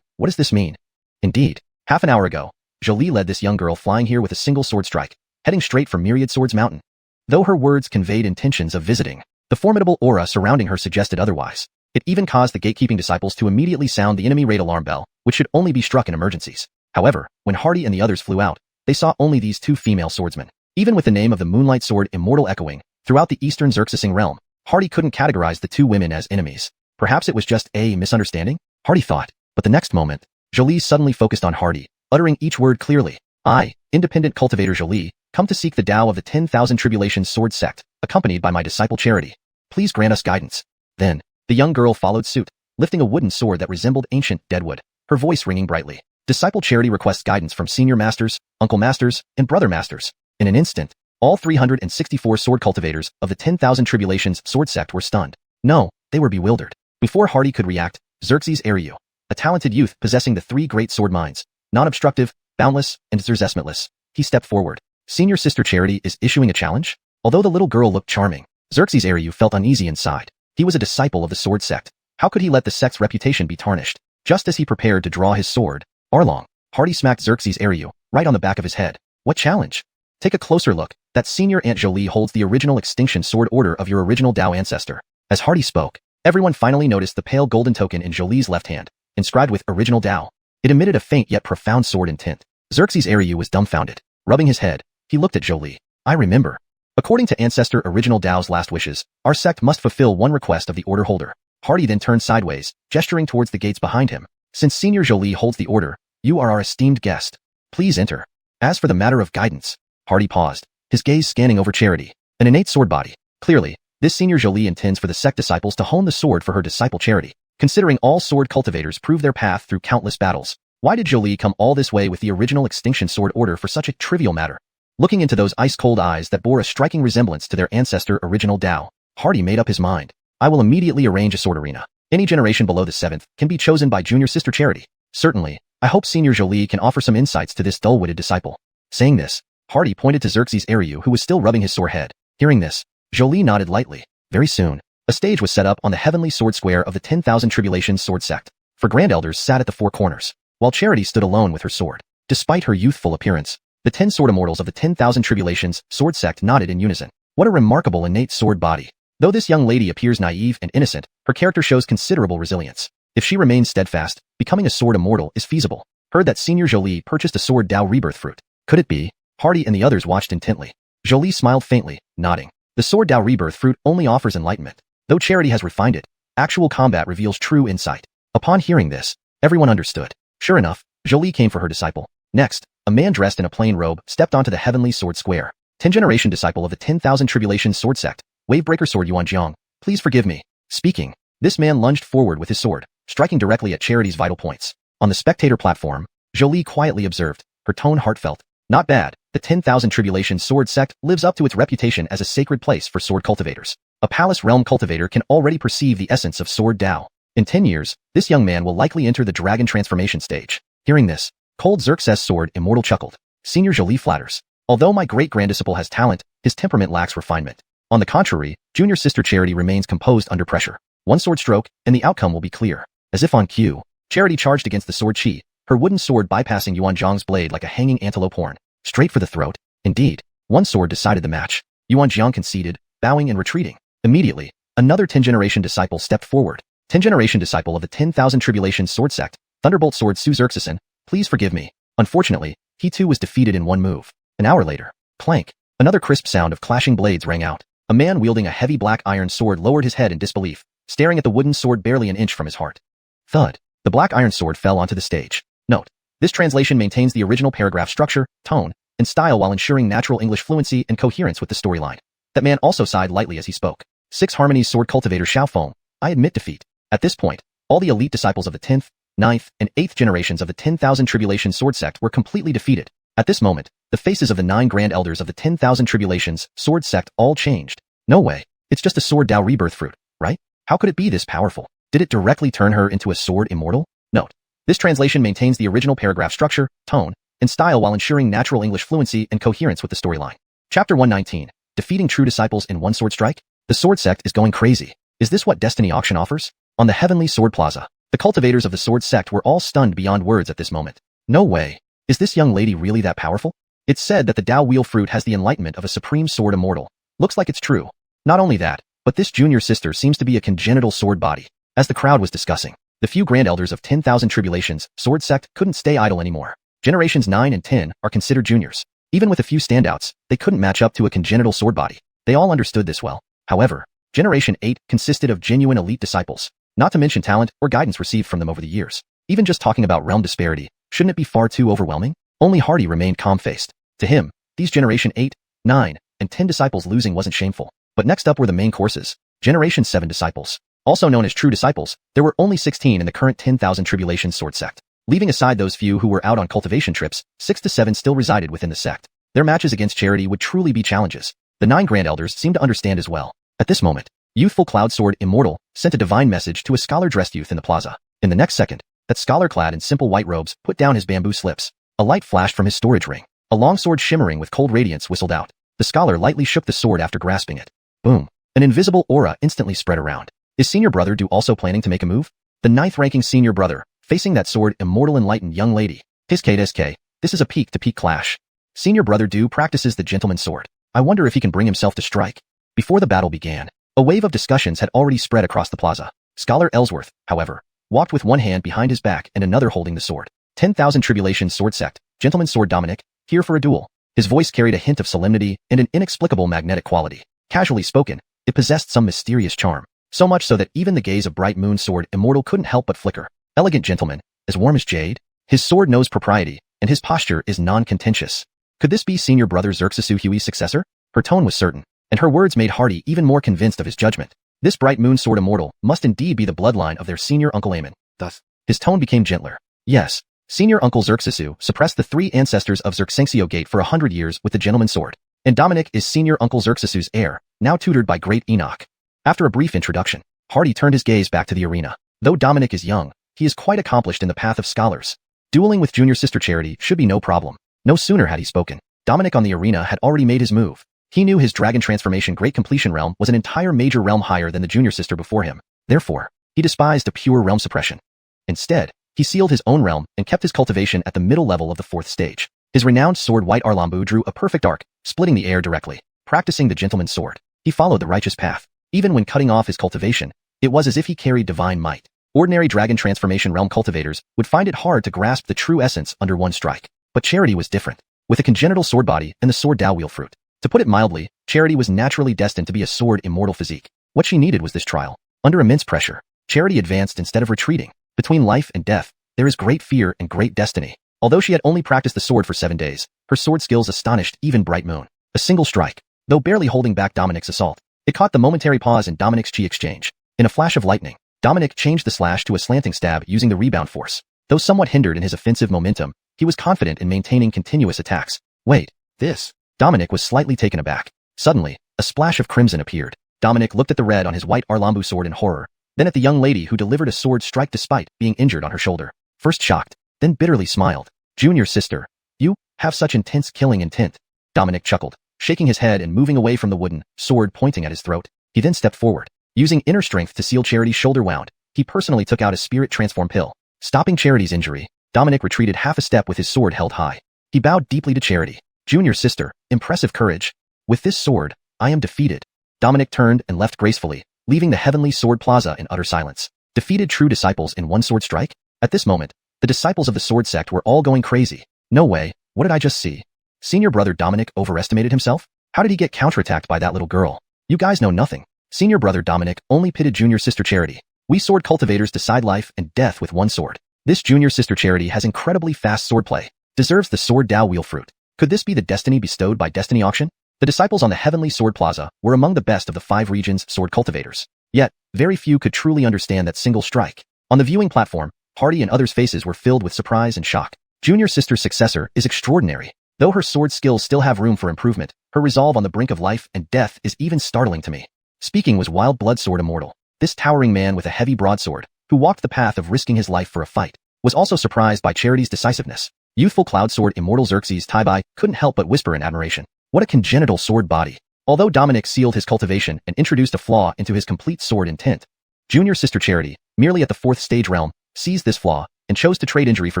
S1: What does this mean? Indeed. Half an hour ago, Jolie led this young girl flying here with a single sword strike, heading straight for Myriad Swords Mountain. Though her words conveyed intentions of visiting, the formidable aura surrounding her suggested otherwise. It even caused the gatekeeping disciples to immediately sound the enemy raid alarm bell, which should only be struck in emergencies. However, when Hardy and the others flew out, they saw only these two female swordsmen. Even with the name of the Moonlight Sword immortal echoing throughout the Eastern Xerxesing realm, Hardy couldn't categorize the two women as enemies. Perhaps it was just a misunderstanding? Hardy thought. But the next moment, Jolie suddenly focused on Hardy, uttering each word clearly. I, independent cultivator Jolie, come to seek the Tao of the 10,000 Tribulations Sword Sect, accompanied by my disciple Charity. Please grant us guidance. Then, the young girl followed suit, lifting a wooden sword that resembled ancient deadwood, her voice ringing brightly. Disciple Charity requests guidance from senior masters, uncle masters, and brother masters. In an instant, all 364 sword cultivators of the 10,000 Tribulations Sword Sect were stunned. No, they were bewildered. Before Hardy could react, Xerxes Ariu, a talented youth possessing the three great sword minds, non-obstructive, boundless, and xerzesmitless, he stepped forward. Senior Sister Charity is issuing a challenge? Although the little girl looked charming, Xerxes Ariu felt uneasy inside. He was a disciple of the sword sect. How could he let the sect's reputation be tarnished? Just as he prepared to draw his sword, Arlong, Hardy smacked Xerxes Ariu right on the back of his head. What challenge? Take a closer look. That senior Aunt Jolie holds the original extinction sword order of your original Tao ancestor. As Hardy spoke, everyone finally noticed the pale golden token in Jolie's left hand, inscribed with original Tao. It emitted a faint yet profound sword intent. Xerxes Ariu was dumbfounded. Rubbing his head, he looked at Jolie. I remember. According to Ancestor Original Tao's last wishes, our sect must fulfill one request of the order holder. Hardy then turned sideways, gesturing towards the gates behind him. Since Senior Jolie holds the order, you are our esteemed guest. Please enter. As for the matter of guidance, Hardy paused, his gaze scanning over Charity, an innate sword body. Clearly, this Senior Jolie intends for the sect disciples to hone the sword for her disciple Charity. Considering all sword cultivators prove their path through countless battles, why did Jolie come all this way with the original extinction sword order for such a trivial matter? Looking into those ice-cold eyes that bore a striking resemblance to their ancestor Original Tao, Hardy made up his mind. I will immediately arrange a sword arena. Any generation below the 7th can be chosen by Junior Sister Charity. Certainly, I hope Senior Jolie can offer some insights to this dull-witted disciple. Saying this, Hardy pointed to Xerxes Ariu who was still rubbing his sore head. Hearing this, Jolie nodded lightly. Very soon, a stage was set up on the heavenly sword square of the 10,000 Tribulations Sword Sect. For Grand Elders sat at the four corners, while Charity stood alone with her sword. Despite her youthful appearance, the 10 sword immortals of the 10,000 Tribulations Sword Sect nodded in unison. What a remarkable innate sword body. Though this young lady appears naive and innocent, her character shows considerable resilience. If she remains steadfast, becoming a sword immortal is feasible. Heard that Senior Jolie purchased a sword Tao rebirth fruit. Could it be? Hardy and the others watched intently. Jolie smiled faintly, nodding. The sword Tao rebirth fruit only offers enlightenment. Though Charity has refined it, actual combat reveals true insight. Upon hearing this, everyone understood. Sure enough, Jolie came for her disciple. Next, a man dressed in a plain robe stepped onto the heavenly sword square. 10th-generation disciple of the 10,000 Tribulations Sword Sect, Wavebreaker Sword Xuanhuan, please forgive me. Speaking, this man lunged forward with his sword, striking directly at Charity's vital points. On the spectator platform, Jolie quietly observed, her tone heartfelt. Not bad, the 10,000 Tribulations Sword Sect lives up to its reputation as a sacred place for sword cultivators. A palace realm cultivator can already perceive the essence of sword Tao. In 10 years, this young man will likely enter the dragon transformation stage. Hearing this, Cold Xerxes Sword Immortal chuckled. Senior Jolie flatters. Although my great-granddisciple has talent, his temperament lacks refinement. On the contrary, Junior Sister Charity remains composed under pressure. One sword stroke, and the outcome will be clear. As if on cue, Charity charged against the sword chi, her wooden sword bypassing Yuanzhang's blade like a hanging antelope horn. Straight for the throat. Indeed, one sword decided the match. Yuanzhang conceded, bowing and retreating. Immediately, another 10th-generation disciple stepped forward. 10th-generation disciple of the 10,000 Tribulations Sword Sect, Thunderbolt Sword Su Xerxesin, please forgive me. Unfortunately, he too was defeated in one move. An hour later, clank, another crisp sound of clashing blades rang out. A man wielding a heavy black iron sword lowered his head in disbelief, staring at the wooden sword barely an inch from his heart. Thud. The black iron sword fell onto the stage. Note: this translation maintains the original paragraph structure, tone, and style while ensuring natural English fluency and coherence with the storyline. That man also sighed lightly as he spoke. 6 Harmony's sword cultivator Xiaofeng, I admit defeat. At this point, all the elite disciples of the 10th, 9th, and 8th generations of the 10,000 Tribulations Sword Sect were completely defeated. At this moment, the faces of the 9 Grand Elders of the 10,000 Tribulations Sword Sect all changed. No way, it's just a sword Tao rebirth fruit, right? How could it be this powerful? Did it directly turn her into a sword immortal? Note: this translation maintains the original paragraph structure, tone, and style while ensuring natural English fluency and coherence with the storyline. Chapter 119. Defeating true disciples in one sword strike? The sword sect is going crazy. Is this what Destiny Auction offers? On the Heavenly Sword Plaza, the The cultivators of the sword sect were all stunned beyond words at this moment. No way. Is this young lady really that powerful? It's said that the Dao Wheel fruit has the enlightenment of a supreme sword immortal. Looks like it's true. Not only that, but this junior sister seems to be a congenital sword body. As the crowd was discussing, the few grand elders of 10,000 tribulations sword sect couldn't stay idle anymore. Generations 9 and 10 are considered juniors. Even with a few standouts, they couldn't match up to a congenital sword body. They all understood this well. However, Generation 8 consisted of genuine elite disciples, not to mention talent or guidance received from them over the years. Even just talking about realm disparity, shouldn't it be far too overwhelming? Only Hardy remained calm-faced. To him, these Generation 8, 9, and 10 disciples losing wasn't shameful. But next up were the main courses. Generation 7 disciples. Also known as true disciples, there were only 16 in the current 10,000 tribulations sword sect. Leaving aside those few who were out on cultivation trips, 6 to 7 still resided within the sect. Their matches against Charity would truly be challenges. The 9 grand elders seemed to understand as well. At this moment, youthful Cloud Sword Immortal sent a divine message to a scholar-dressed youth in the plaza. In the next second, that scholar clad in simple white robes put down his bamboo slips. A light flashed from his storage ring. A long sword shimmering with cold radiance whistled out. The scholar lightly shook the sword after grasping it. Boom. An invisible aura instantly spread around. Is senior brother Du also planning to make a move? The 9th-ranking senior brother, facing that sword immortal enlightened young lady. His KSK, this is a peak-to-peak clash. Senior brother Du practices the gentleman's sword. I wonder if he can bring himself to strike. Before the battle began, a wave of discussions had already spread across the plaza. Scholar Ellsworth, however, walked with one hand behind his back and another holding the sword. 10,000 Tribulations Sword Sect, Gentleman's Sword Dominic, here for a duel. His voice carried a hint of solemnity and an inexplicable magnetic quality. Casually spoken, it possessed some mysterious charm. So much so that even the gaze of Bright Moon Sword Immortal couldn't help but flicker. Elegant gentleman, as warm as jade. His sword knows propriety, and his posture is non-contentious. Could this be senior brother Xerxes Hui's successor? Her tone was certain, and her words made Hardy even more convinced of his judgment. This Bright Moon Sword Immortal must indeed be the bloodline of their senior uncle Aemon. Thus, his tone became gentler. Yes, senior uncle Xerxes suppressed the 3 ancestors of Xianxia Gate for 100 years with the gentleman's sword. And Dominic is senior uncle Xerxes' heir, now tutored by Great Enoch. After a brief introduction, Hardy turned his gaze back to the arena. Though Dominic is young, he is quite accomplished in the path of scholars. Dueling with junior sister Charity should be no problem. No sooner had he spoken, Dominic on the arena had already made his move. He knew his dragon transformation great completion realm was an entire major realm higher than the junior sister before him. Therefore, he despised a pure realm suppression. Instead, he sealed his own realm and kept his cultivation at the middle level of the 4th stage. His renowned sword White Arlambu drew a perfect arc, splitting the air directly. Practicing the gentleman's sword, he followed the righteous path. Even when cutting off his cultivation, it was as if he carried divine might. Ordinary dragon transformation realm cultivators would find it hard to grasp the true essence under one strike. But Charity was different. With a congenital sword body and the sword Dao Wheel fruit. To put it mildly, Charity was naturally destined to be a sword immortal physique. What she needed was this trial. Under immense pressure, Charity advanced instead of retreating. Between life and death, there is great fear and great destiny. Although she had only practiced the sword for 7 days, her sword skills astonished even Bright Moon. A single strike, though barely holding back Dominic's assault, it caught the momentary pause in Dominic's chi exchange. In a flash of lightning, Dominic changed the slash to a slanting stab using the rebound force. Though somewhat hindered in his offensive momentum, he was confident in maintaining continuous attacks. Wait, this? Dominic was slightly taken aback. Suddenly, a splash of crimson appeared. Dominic looked at the red on his white Arlambu sword in horror, then at the young lady who delivered a sword strike despite being injured on her shoulder. First shocked, then bitterly smiled. Junior sister, you have such intense killing intent. Dominic chuckled, shaking his head and moving away from the wooden sword pointing at his throat. He then stepped forward. Using inner strength to seal Charity's shoulder wound, he personally took out a spirit transform pill. Stopping Charity's injury, Dominic retreated half a step with his sword held high. He bowed deeply to Charity. Junior sister, impressive courage. With this sword, I am defeated. Dominic turned and left gracefully, leaving the Heavenly Sword Plaza in utter silence. Defeated true disciples in one sword strike? At this moment, the disciples of the sword sect were all going crazy. No way, what did I just see? Senior brother Dominic overestimated himself? How did he get counterattacked by that little girl? You guys know nothing. Senior brother Dominic only pitted junior sister Charity. We sword cultivators decide life and death with one sword. This junior sister Charity has incredibly fast swordplay. Deserves the sword Dao Wheel fruit. Could this be the destiny bestowed by Destiny Auction? The disciples on the Heavenly Sword Plaza were among the best of the 5 regions' sword cultivators. Yet, very few could truly understand that single strike. On the viewing platform, Hardy and others' faces were filled with surprise and shock. Junior sister's successor is extraordinary. Though her sword skills still have room for improvement, her resolve on the brink of life and death is even startling to me. Speaking was Wild Blood Sword Immortal. This towering man with a heavy broadsword, who walked the path of risking his life for a fight, was also surprised by Charity's decisiveness. Youthful Cloud Sword Immortal Xerxes Taibai couldn't help but whisper in admiration. What a congenital sword body. Although Dominic sealed his cultivation and introduced a flaw into his complete sword intent, junior sister Charity, merely at the 4th stage realm, seized this flaw and chose to trade injury for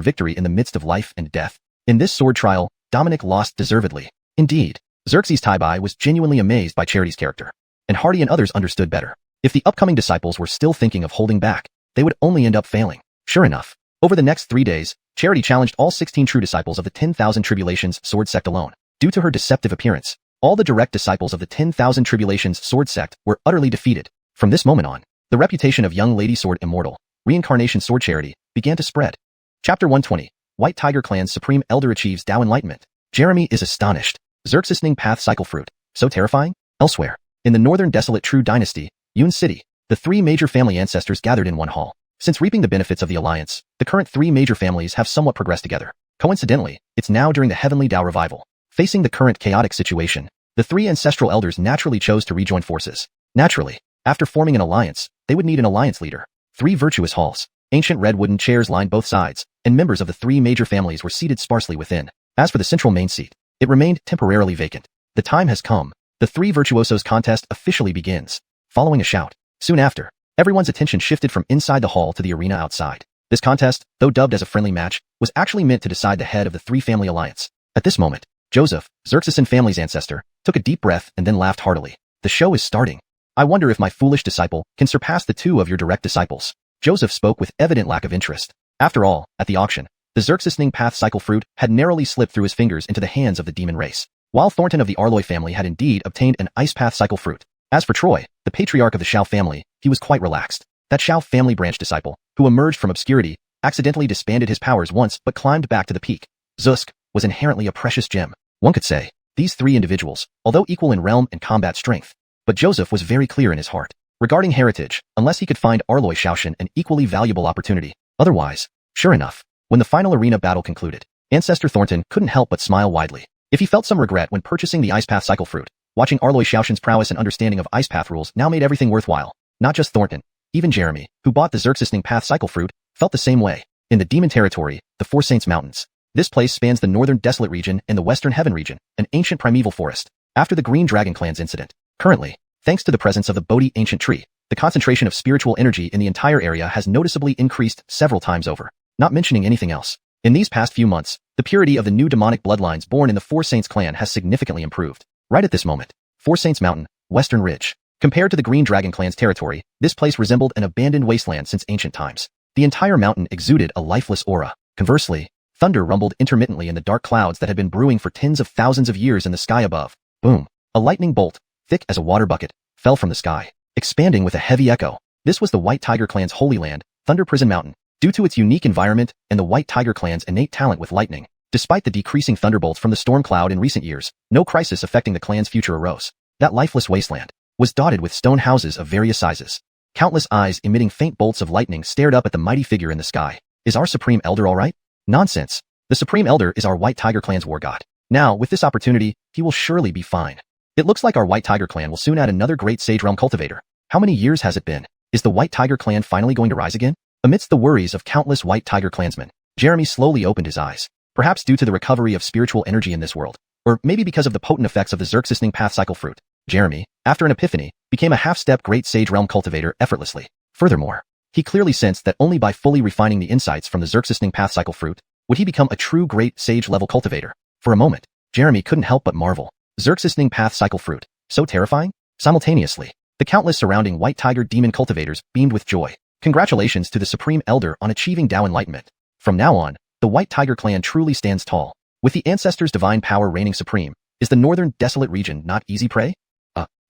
S1: victory in the midst of life and death. In this sword trial, Dominic lost deservedly. Indeed, Xerxes Taibai was genuinely amazed by Charity's character, and Hardy and others understood better. If the upcoming disciples were still thinking of holding back, they would only end up failing. Sure enough, over the next 3 days, Charity challenged all 16 true disciples of the 10,000 Tribulations sword sect alone. Due to her deceptive appearance, all the direct disciples of the 10,000 Tribulations sword sect were utterly defeated. From this moment on, the reputation of young Lady Sword Immortal, Reincarnation Sword Charity, began to spread. Chapter 120. White Tiger Clan's Supreme Elder achieves Tao Enlightenment. Jeremy is astonished. Xerxesning Path Cycle Fruit. So terrifying? Elsewhere, in the northern desolate True Dynasty, Yun City, the 3 major family ancestors gathered in one hall. Since reaping the benefits of the alliance, the current 3 major families have somewhat progressed together. Coincidentally, it's now during the Heavenly Tao revival. Facing the current chaotic situation, the 3 ancestral elders naturally chose to rejoin forces. Naturally, after forming an alliance, they would need an alliance leader. 3 virtuous halls, ancient red wooden chairs lined both sides, and members of the 3 major families were seated sparsely within. As for the central main seat, it remained temporarily vacant. The time has come. The 3 virtuosos contest officially begins. Following a shout. Soon after, everyone's attention shifted from inside the hall to the arena outside. This contest, though dubbed as a friendly match, was actually meant to decide the head of the 3-family alliance. At this moment, Joseph, Xerxesan family's ancestor, took a deep breath and then laughed heartily. The show is starting. I wonder if my foolish disciple can surpass the 2 of your direct disciples. Joseph spoke with evident lack of interest. After all, at the auction, the Xerxesning Path Cycle Fruit had narrowly slipped through his fingers into the hands of the demon race, while Thornton of the Arloy family had indeed obtained an Ice Path Cycle Fruit. As for Troy, the patriarch of the Shao family, he was quite relaxed. That Shao family branch disciple, who emerged from obscurity, accidentally disbanded his powers once but climbed back to the peak. Zusk was inherently a precious gem. One could say, these 3 individuals, although equal in realm and combat strength, but Joseph was very clear in his heart. Regarding heritage, unless he could find Arloy Shaoshan an equally valuable opportunity. Otherwise, sure enough, when the final arena battle concluded, Ancestor Thornton couldn't help but smile widely. If he felt some regret when purchasing the Ice Path Cycle Fruit, watching Arloy Shaoshan's prowess and understanding of Ice Path rules now made everything worthwhile. Not just Thornton, even Jeremy, who bought the Xerxesning Path Cycle Fruit, felt the same way. In the Demon Territory, the 4 Saints Mountains. This place spans the northern Desolate region and the western Heaven region, an ancient primeval forest. After the Green Dragon Clan's incident, currently, thanks to the presence of the Bodhi ancient tree, the concentration of spiritual energy in the entire area has noticeably increased several times over. Not mentioning anything else. In these past few months, the purity of the new demonic bloodlines born in the 4 Saints clan has significantly improved. Right at this moment, 4 Saints Mountain, Western Ridge. Compared to the Green Dragon clan's territory, this place resembled an abandoned wasteland since ancient times. The entire mountain exuded a lifeless aura. Conversely, thunder rumbled intermittently in the dark clouds that had been brewing for tens of thousands of years in the sky above. Boom. A lightning bolt, thick as a water bucket, fell from the sky, expanding with a heavy echo. This was the White Tiger clan's holy land, Thunder Prison Mountain. Due to its unique environment and the White Tiger clan's innate talent with lightning, despite the decreasing thunderbolts from the storm cloud in recent years, no crisis affecting the clan's future arose. That lifeless wasteland was dotted with stone houses of various sizes. Countless eyes emitting faint bolts of lightning stared up at the mighty figure in the sky. Is our Supreme Elder alright? Nonsense. The Supreme Elder is our White Tiger clan's war god. Now, with this opportunity, he will surely be fine. It looks like our White Tiger clan will soon add another great Sage Realm cultivator. How many years has it been? Is the White Tiger clan finally going to rise again? Amidst the worries of countless White Tiger clansmen, Jeremy slowly opened his eyes. Perhaps due to the recovery of spiritual energy in this world, or maybe because of the potent effects of the Xerxesning Path Cycle Fruit, Jeremy, after an epiphany, became a half-step Great Sage Realm cultivator effortlessly. Furthermore, he clearly sensed that only by fully refining the insights from the Xerxesning Path Cycle Fruit would he become a true Great Sage level cultivator. For a moment, Jeremy couldn't help but marvel. Xerxesning Path Cycle Fruit, so terrifying? Simultaneously, the countless surrounding White Tiger demon cultivators beamed with joy. Congratulations to the Supreme Elder on achieving Tao Enlightenment. From now on, the White Tiger clan truly stands tall. With the ancestors' divine power reigning supreme, is the northern desolate region not easy prey?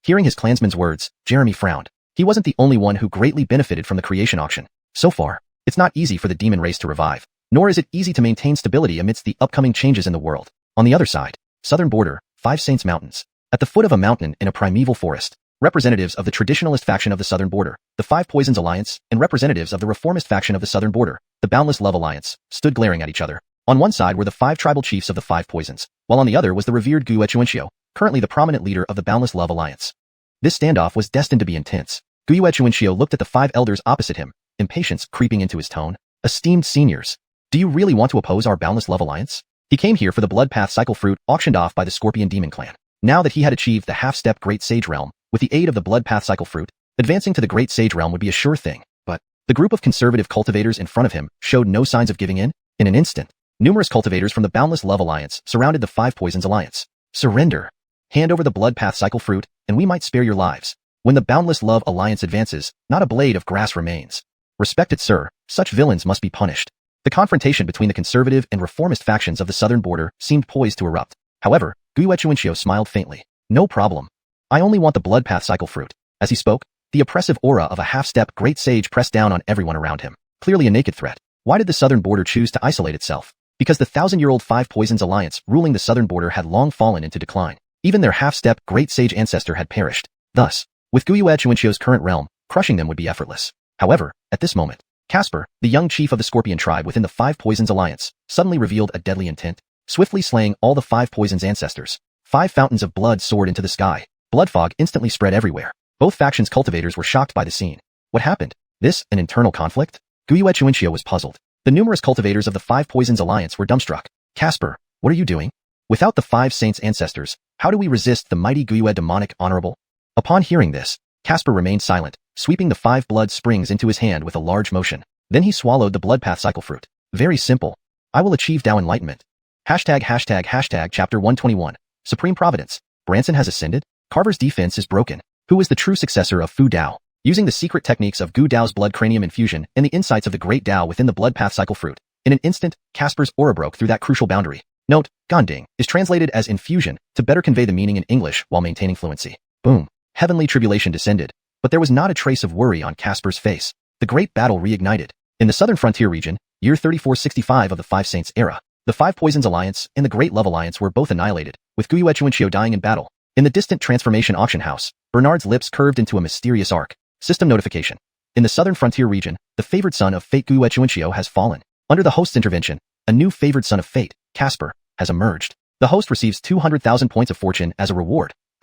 S1: Hearing his clansman's words, Jeremy frowned. He wasn't the only one who greatly benefited from the creation auction. So far, it's not easy for the demon race to revive, nor is it easy to maintain stability amidst the upcoming changes in the world. On the other side, southern border, 5 Saints Mountains. At the foot of a mountain in a primeval forest, representatives of the traditionalist faction of the southern border, the 5 Poisons Alliance, and representatives of the reformist faction of the southern border, the Boundless Love Alliance, stood glaring at each other. On one side were the 5 tribal chiefs of the 5 Poisons, while on the other was the revered Gu Xuanxia, currently the prominent leader of the Boundless Love Alliance. This standoff was destined to be intense. Gu Xuanxia looked at the 5 elders opposite him, impatience creeping into his tone. Esteemed seniors, do you really want to oppose our Boundless Love Alliance? He came here for the Blood Path Cycle Fruit auctioned off by the Scorpion Demon Clan. Now that he had achieved the half-step Great Sage Realm, with the aid of the Blood Path Cycle Fruit, advancing to the Great Sage Realm would be a sure thing. But The group of conservative cultivators in front of him showed no signs of giving in. In an instant, numerous cultivators from the Boundless Love Alliance surrounded the Five Poisons Alliance. Surrender. Hand over the Blood Path Cycle Fruit, and we might spare your lives. When the Boundless Love Alliance advances, not a blade of grass remains. Respected sir, such villains must be punished. The confrontation between the conservative and reformist factions of the southern border seemed poised to erupt. However, Xianxia smiled faintly. No problem. I only want the Blood Path Cycle Fruit. As he spoke, the oppressive aura of a half-step great sage pressed down on everyone around him. Clearly a naked threat. Why did the southern border choose to isolate itself? Because the 1,000-year-old Five Poisons Alliance ruling the southern border had long fallen into decline. Even their half-step great sage ancestor had perished. Thus, with Xianxia's current realm, crushing them would be effortless. However, at this moment, Casper, the young chief of the Scorpion tribe within the Five Poisons Alliance, suddenly revealed a deadly intent, swiftly slaying all the Five Poisons ancestors. 5 fountains of blood soared into the sky. Blood fog instantly spread everywhere. Both factions' cultivators were shocked by the scene. What happened? This, an internal conflict? Xianxia was puzzled. The numerous cultivators of the Five Poisons Alliance were dumbstruck. Casper, what are you doing? Without the 5 saints' ancestors, how do we resist the mighty Guiyue demonic honorable? Upon hearing this, Casper remained silent, sweeping the 5 blood springs into his hand with a large motion. Then he swallowed the Blood Path Cycle Fruit. Very simple. I will achieve Dao Enlightenment. Hashtag Chapter 121. Supreme Providence. Branson has ascended? Carver's defense is broken. Who is the true successor of Fu Dao? Using the secret techniques of Gu Dao's blood cranium infusion and the insights of the Great Dao within the Blood Path Cycle Fruit, in an instant, Casper's aura broke through that crucial boundary. Note, Ganding is translated as infusion to better convey the meaning in English while maintaining fluency. Boom. Heavenly tribulation descended, but there was not a trace of worry on Casper's face. The great battle reignited. In the southern frontier region, year 3465 of the Five Saints era, the Five Poisons Alliance and the Great Love Alliance were both annihilated, with Xianxia dying in battle. In the distant transformation auction house, Bernard's lips curved into a mysterious arc. System notification. In the southern frontier region, the favored son of fate Xianxia has fallen. Under the host's intervention, a new favored son of fate, Casper, has emerged. The host receives 200,000 points of fortune as a reward. ***.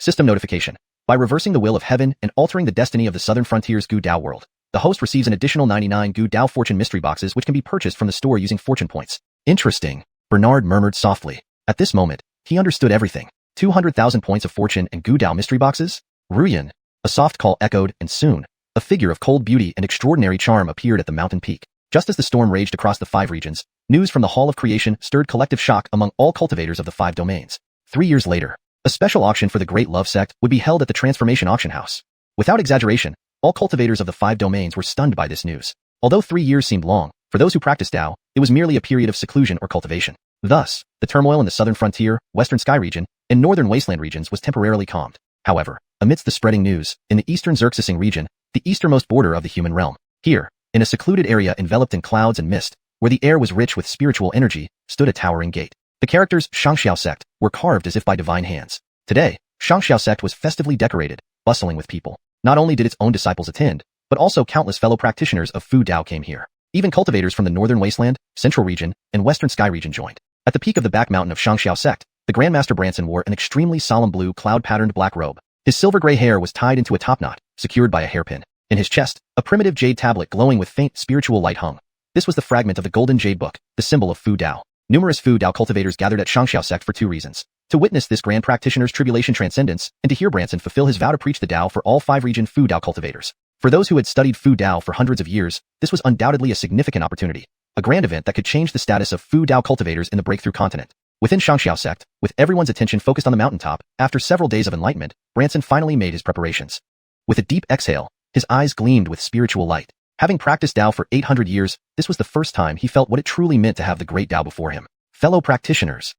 S1: System notification. By reversing the will of heaven and altering the destiny of the southern frontier's Gu Dao world, the host receives an additional 99 Gu Dao fortune mystery boxes which can be purchased from the store using fortune points. Interesting, Bernard murmured softly. At this moment, he understood everything. 200,000 points of fortune and Gu Dao mystery boxes? Ruyan. A soft call echoed, and soon, a figure of cold beauty and extraordinary charm appeared at the mountain peak. Just as the storm raged across the 5 regions, news from the Hall of Creation stirred collective shock among all cultivators of the 5 domains. 3 years later, a special auction for the Great Love Sect would be held at the Transformation Auction House. Without exaggeration, all cultivators of the 5 domains were stunned by this news. Although 3 years seemed long, for those who practiced Dao, it was merely a period of seclusion or cultivation. Thus, the turmoil in the southern frontier, western sky region, and northern wasteland regions was temporarily calmed. However, amidst the spreading news, in the eastern Xerxesing region, the easternmost border of the human realm, here, in a secluded area enveloped in clouds and mist, where the air was rich with spiritual energy, stood a towering gate. The characters Xianxia sect were carved as if by divine hands. Today, Xianxia sect was festively decorated, bustling with people. Not only did its own disciples attend, but also countless fellow practitioners of Fu Dao came here. Even cultivators from the northern wasteland, central region, and western sky region joined. At the peak of the back mountain of Xianxia sect, the Grandmaster Branson wore an extremely solemn blue cloud-patterned black robe. His silver-gray hair was tied into a topknot, secured by a hairpin. In his chest, a primitive jade tablet glowing with faint spiritual light hung. This was the fragment of the Golden Jade Book, the symbol of Fu Dao. Numerous Fu Dao cultivators gathered at Xianxia sect for 2 reasons. To witness this grand practitioner's tribulation transcendence, and to hear Branson fulfill his vow to preach the Dao for all 5 region Fu Dao cultivators. For those who had studied Fu Dao for hundreds of years, this was undoubtedly a significant opportunity. A grand event that could change the status of Fu Dao cultivators in the Breakthrough Continent. Within Xianxia sect, with everyone's attention focused on the mountaintop, after several days of enlightenment, Branson finally made his preparations. With a deep exhale, his eyes gleamed with spiritual light. Having practiced Dao for 800 years, this was the first time he felt what it truly meant to have the great Dao before him. Fellow practitioners,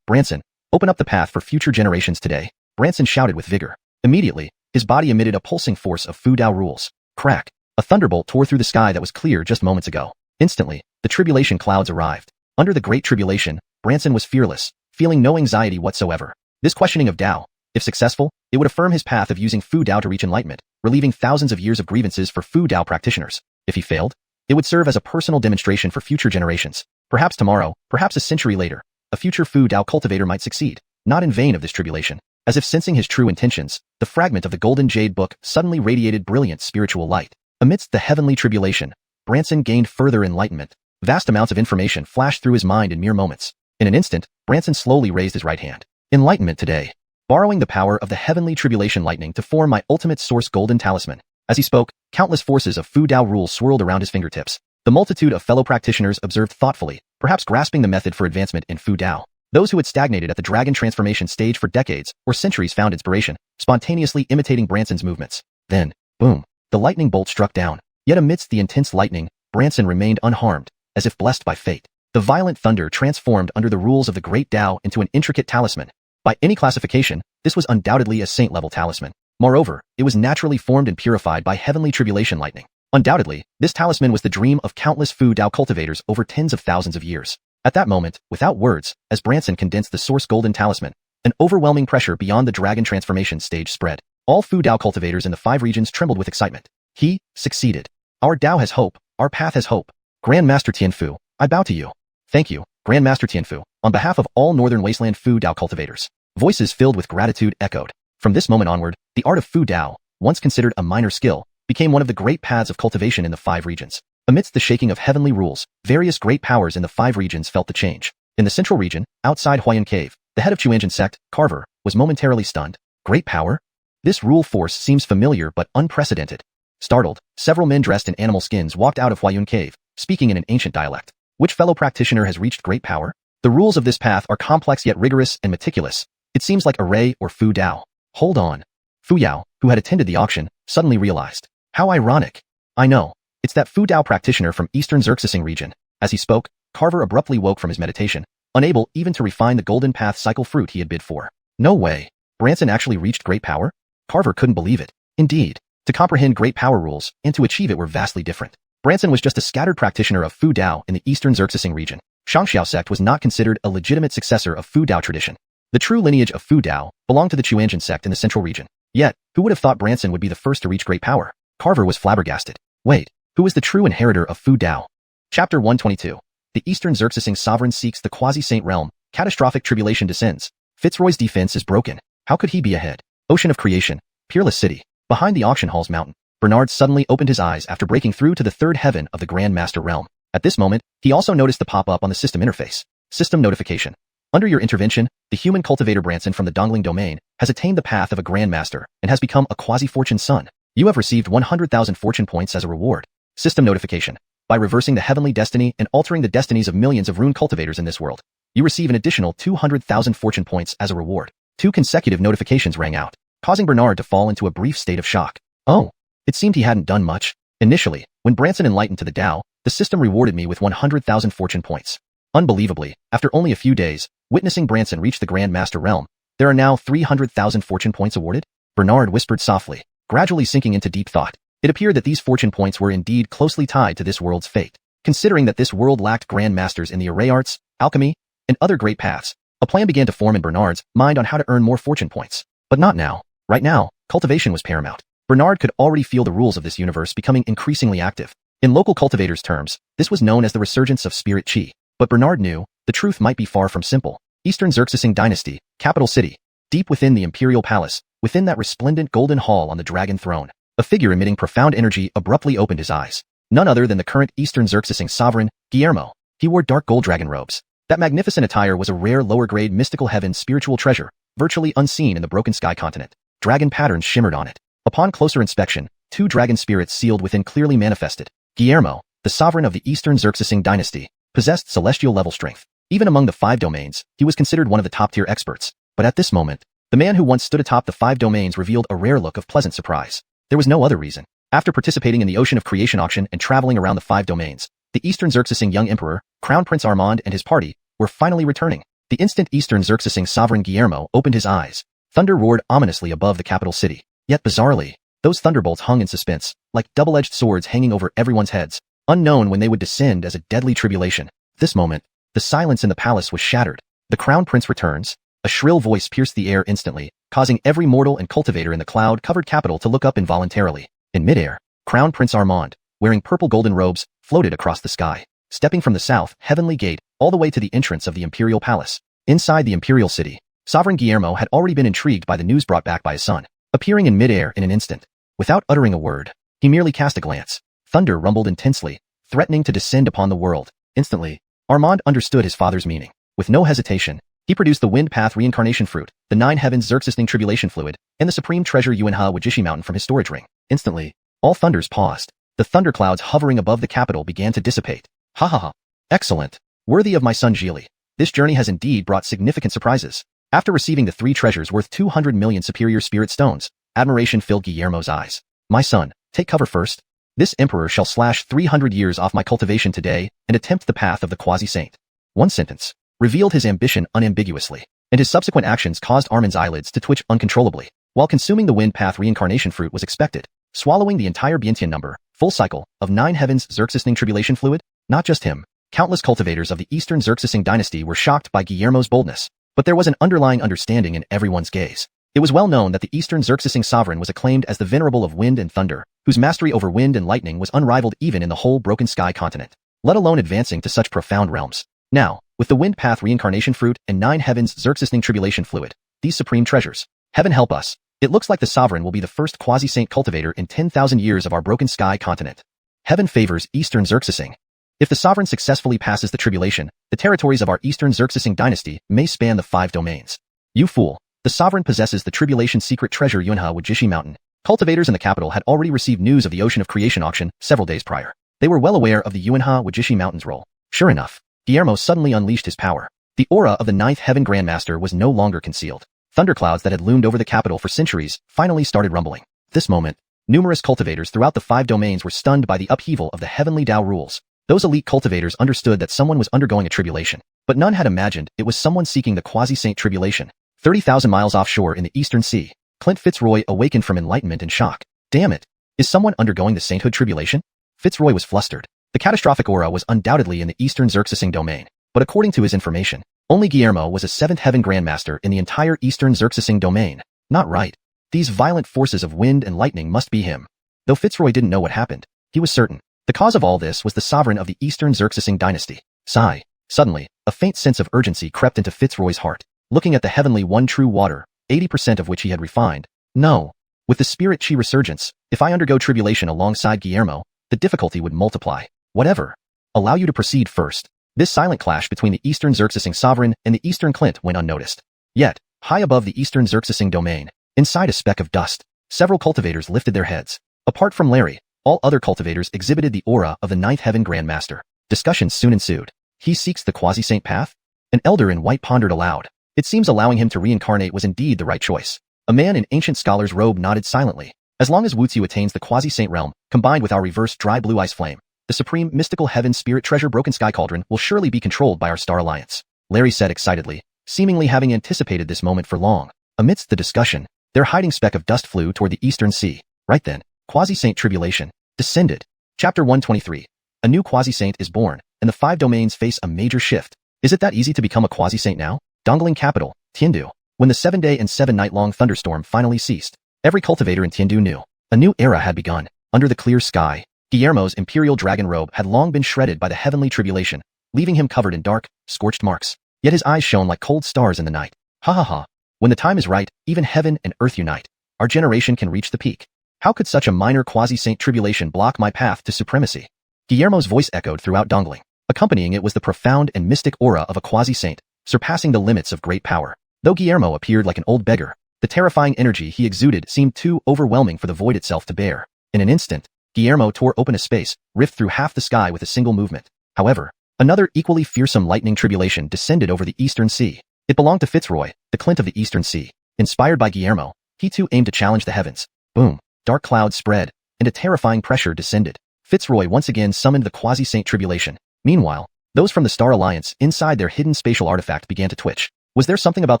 S1: Branson, open up the path for future generations today, Branson shouted with vigor. Immediately, his body emitted a pulsing force of Fu Dao rules. Crack! A thunderbolt tore through the sky that was clear just moments ago. Instantly, the tribulation clouds arrived. Under the Great Tribulation, Branson was fearless, feeling no anxiety whatsoever. This questioning of Dao, if successful, it would affirm his path of using Fu Dao to reach enlightenment, relieving thousands of years of grievances for Fu Dao practitioners. If he failed, it would serve as a personal demonstration for future generations. Perhaps tomorrow, perhaps a century later, a future Fu Dao cultivator might succeed, not in vain of this tribulation. As if sensing his true intentions, the fragment of the Golden Jade Book suddenly radiated brilliant spiritual light. Amidst the heavenly tribulation, Branson gained further enlightenment. Vast amounts of information flashed through his mind in mere moments. In an instant, Branson slowly raised his right hand. Enlightenment today. Borrowing the power of the heavenly tribulation lightning to form my ultimate source golden talisman, As he spoke, countless forces of Fu Dao rule swirled around his fingertips. The multitude of fellow practitioners observed thoughtfully, perhaps grasping the method for advancement in Fu Dao. Those who had stagnated at the dragon transformation stage for decades or centuries found inspiration, spontaneously imitating Branson's movements. Then, boom, the lightning bolt struck down. Yet amidst the intense lightning, Branson remained unharmed, as if blessed by fate. The violent thunder transformed under the rules of the Great Dao into an intricate talisman. By any classification, this was undoubtedly a saint-level talisman. Moreover, it was naturally formed and purified by heavenly tribulation lightning. Undoubtedly, this talisman was the dream of countless Fu Dao cultivators over tens of thousands of years. At that moment, without words, as Branson condensed the source golden talisman, an overwhelming pressure beyond the dragon transformation stage spread. All Fu Dao cultivators in the 5 regions trembled with excitement. He succeeded. Our Dao has hope. Our path has hope. Grand Master Tianfu, I bow to you. Thank you, Grand Master Tianfu, on behalf of all Northern Wasteland Fu Dao cultivators. Voices filled with gratitude echoed. From this moment onward, the art of Fu Dao, once considered a minor skill, became one of the great paths of cultivation in the 5 regions. Amidst the shaking of heavenly rules, various great powers in the 5 regions felt the change. In the central region, outside Huayan Cave, the head of Xuanhuan sect, Carver, was momentarily stunned. Great power? This rule force seems familiar but unprecedented. Startled, several men dressed in animal skins walked out of Huayan Cave, speaking in an ancient dialect. Which fellow practitioner has reached great power? The rules of this path are complex yet rigorous and meticulous. It seems like array or Fu Dao. Hold on. Fu Yao, who had attended the auction, suddenly realized. How ironic. I know. It's that Fu Dao practitioner from Eastern Xerxesing region. As he spoke, Carver abruptly woke from his meditation, unable even to refine the golden path cycle fruit he had bid for. No way. Branson actually reached great power? Carver couldn't believe it. Indeed, to comprehend great power rules and to achieve it were vastly different. Branson was just a scattered practitioner of Fu Dao in the Eastern Xerxesing region. Xianxia sect was not considered a legitimate successor of Fu Dao tradition. The true lineage of Fu Dao belonged to the Xuanhuan sect in the central region. Yet, who would have thought Branson would be the first to reach great power? Carver was flabbergasted. Wait, who is the true inheritor of Fu Dao? Chapter 122. The Eastern Xerxesing sovereign seeks the quasi-saint realm. Catastrophic tribulation descends. Fitzroy's defense is broken. How could he be ahead? Ocean of creation. Peerless city. Behind the auction hall's mountain, Bernard suddenly opened his eyes after breaking through to the 3rd heaven of the Grand Master realm. At this moment, he also noticed the pop-up on the system interface. System notification. Under your intervention, the human cultivator Branson from the Dongling domain has attained the path of a Grand Master and has become a quasi-fortune son. You have received 100,000 fortune points as a reward. System notification. By reversing the heavenly destiny and altering the destinies of millions of rune cultivators in this world, you receive an additional 200,000 fortune points as a reward. 2 consecutive notifications rang out, causing Bernard to fall into a brief state of shock. Oh, it seemed he hadn't done much. Initially, when Branson enlightened to the Dao, the system rewarded me with 100,000 fortune points. Unbelievably, after only a few days, witnessing Branson reach the Grand Master realm, there are now 300,000 fortune points awarded? Bernard whispered softly, gradually sinking into deep thought. It appeared that these fortune points were indeed closely tied to this world's fate. Considering that this world lacked Grand Masters in the array arts, alchemy, and other great paths, a plan began to form in Bernard's mind on how to earn more fortune points. But not now. Right now, cultivation was paramount. Bernard could already feel the rules of this universe becoming increasingly active. In local cultivators' terms, this was known as the resurgence of spirit chi. But Bernard knew, the truth might be far from simple. Eastern Xerxesing dynasty, capital city. Deep within the imperial palace, within that resplendent golden hall on the dragon throne, a figure emitting profound energy abruptly opened his eyes. None other than the current Eastern Xerxesing sovereign, Guillermo. He wore dark gold dragon robes. That magnificent attire was a rare lower-grade mystical heaven spiritual treasure, virtually unseen in the broken sky continent. Dragon patterns shimmered on it. Upon closer inspection, 2 dragon spirits sealed within clearly manifested. Guillermo, the sovereign of the Eastern Xerxesing dynasty, possessed celestial-level strength. Even among the 5 domains, he was considered one of the top-tier experts. But at this moment, the man who once stood atop the 5 domains revealed a rare look of pleasant surprise. There was no other reason. After participating in the Ocean of Creation auction and traveling around the 5 domains, the Eastern Xerxesing young emperor, Crown Prince Armand and his party, were finally returning. The instant Eastern Xerxesing sovereign Guillermo opened his eyes, thunder roared ominously above the capital city. Yet bizarrely, those thunderbolts hung in suspense, like double-edged swords hanging over everyone's heads, unknown when they would descend as a deadly tribulation. This moment, the silence in the palace was shattered. The Crown Prince returns. A shrill voice pierced the air instantly, causing every mortal and cultivator in the cloud-covered capital to look up involuntarily. In midair, Crown Prince Armand, wearing purple golden robes, floated across the sky, stepping from the south heavenly gate all the way to the entrance of the imperial palace. Inside the imperial city, Sovereign Guillermo had already been intrigued by the news brought back by his son. Appearing in midair in an instant, without uttering a word, he merely cast a glance. Thunder rumbled intensely, threatening to descend upon the world. Instantly, Armand understood his father's meaning. With no hesitation, he produced the Wind Path Reincarnation Fruit, the 9 Heavens Xerxesing Tribulation Fluid, and the Supreme Treasure Yuanhe Wajishi Mountain from his storage ring. Instantly, All thunders paused. The thunderclouds hovering above the capital began to dissipate. Ha ha ha. Excellent. Worthy of my son Zhili. This journey has indeed brought significant surprises. After receiving the 3 treasures worth 200 million superior spirit stones, admiration filled Guillermo's eyes. My son, take cover first. This emperor shall slash 300 years off my cultivation today and attempt the path of the quasi-saint. One sentence revealed his ambition unambiguously, and his subsequent actions caused Armin's eyelids to twitch uncontrollably. While consuming the wind path reincarnation fruit was expected, swallowing the entire Bientian number, full cycle, of 9 heavens Xerxesing tribulation fluid, not just him, countless cultivators of the Eastern Xerxesing dynasty were shocked by Guillermo's boldness. But there was an underlying understanding in everyone's gaze. It was well known that the Eastern Xerxesing sovereign was acclaimed as the venerable of wind and thunder, whose mastery over wind and lightning was unrivaled even in the whole broken sky continent, let alone advancing to such profound realms. Now, with the wind path reincarnation fruit and 9 heavens Xerxesing tribulation fluid, these supreme treasures, heaven help us, it looks like the sovereign will be the first quasi-saint cultivator in 10,000 years of our broken sky continent. Heaven favors Eastern Xerxesing. If the sovereign successfully passes the tribulation, the territories of our Eastern Xerxesing dynasty may span the 5 domains. You fool. The sovereign possesses the tribulation secret treasure Xuanhuan Wuxia mountain. Cultivators in the capital had already received news of the Ocean of Creation auction several days prior. They were well aware of the Xuanhuan Wuxia mountain's role. Sure enough, Guillermo suddenly unleashed his power. The aura of the 9th Heaven Grandmaster was no longer concealed. Thunderclouds that had loomed over the capital for centuries finally started rumbling. At this moment, numerous cultivators throughout the 5 domains were stunned by the upheaval of the heavenly Tao rules. Those elite cultivators understood that someone was undergoing a tribulation, but none had imagined it was someone seeking the quasi-saint tribulation. 30,000 miles offshore in the Eastern Sea, Clint Fitzroy awakened from enlightenment and shock. Damn it! Is someone undergoing the sainthood tribulation? Fitzroy was flustered. The catastrophic aura was undoubtedly in the Eastern Xerxesing domain, but according to his information, only Guillermo was a 7th Heaven Grandmaster in the entire Eastern Xerxesing domain. Not right. These violent forces of wind and lightning must be him. Though Fitzroy didn't know what happened, he was certain. The cause of all this was the sovereign of the Eastern Xerxesing dynasty. Sigh. Suddenly, a faint sense of urgency crept into Fitzroy's heart. Looking at the heavenly one true water, 80% of which he had refined. No. With the spirit chi resurgence, if I undergo tribulation alongside Guillermo, the difficulty would multiply. Whatever. Allow you to proceed first. This silent clash between the Eastern Xerxesing sovereign and the Eastern Clint went unnoticed. Yet, high above the Eastern Xerxesing domain, inside a speck of dust, several cultivators lifted their heads. Apart from Larry, all other cultivators exhibited the aura of the 9th Heaven Grandmaster. Discussions soon ensued. He seeks the quasi-saint path? An elder in white pondered aloud. It seems allowing him to reincarnate was indeed the right choice. A man in ancient scholar's robe nodded silently. As long as Wuxia attains the quasi-saint realm, combined with our reverse dry blue ice flame, the supreme mystical heaven spirit treasure broken sky cauldron will surely be controlled by our star alliance, Larry said excitedly, seemingly having anticipated this moment for long. Amidst the discussion, their hiding speck of dust flew toward the Eastern Sea. Right then, quasi-saint tribulation descended. Chapter 123. A new quasi-saint is born, and the 5 domains face a major shift. Is it that easy to become a quasi-saint now? Dongling capital, Tiandu. When the 7-day and 7-night-long thunderstorm finally ceased, every cultivator in Tiandu knew a new era had begun. Under the clear sky, Guillermo's imperial dragon robe had long been shredded by the heavenly tribulation, leaving him covered in dark, scorched marks. Yet his eyes shone like cold stars in the night. Ha ha ha. When the time is right, even heaven and earth unite. Our generation can reach the peak. How could such a minor quasi-saint tribulation block my path to supremacy? Guillermo's voice echoed throughout Dongling. Accompanying it was the profound and mystic aura of a quasi-saint, surpassing the limits of great power. Though Guillermo appeared like an old beggar, the terrifying energy he exuded seemed too overwhelming for the void itself to bear. In an instant, Guillermo tore open a space, rift through half the sky with a single movement. However, another equally fearsome lightning tribulation descended over the Eastern Sea. It belonged to Fitzroy, the Clint of the Eastern Sea. Inspired by Guillermo, he too aimed to challenge the heavens. Boom. Dark clouds spread, and a terrifying pressure descended. Fitzroy once again summoned the quasi-saint tribulation. Meanwhile, those from the Star Alliance inside their hidden spatial artifact began to twitch. Was there something about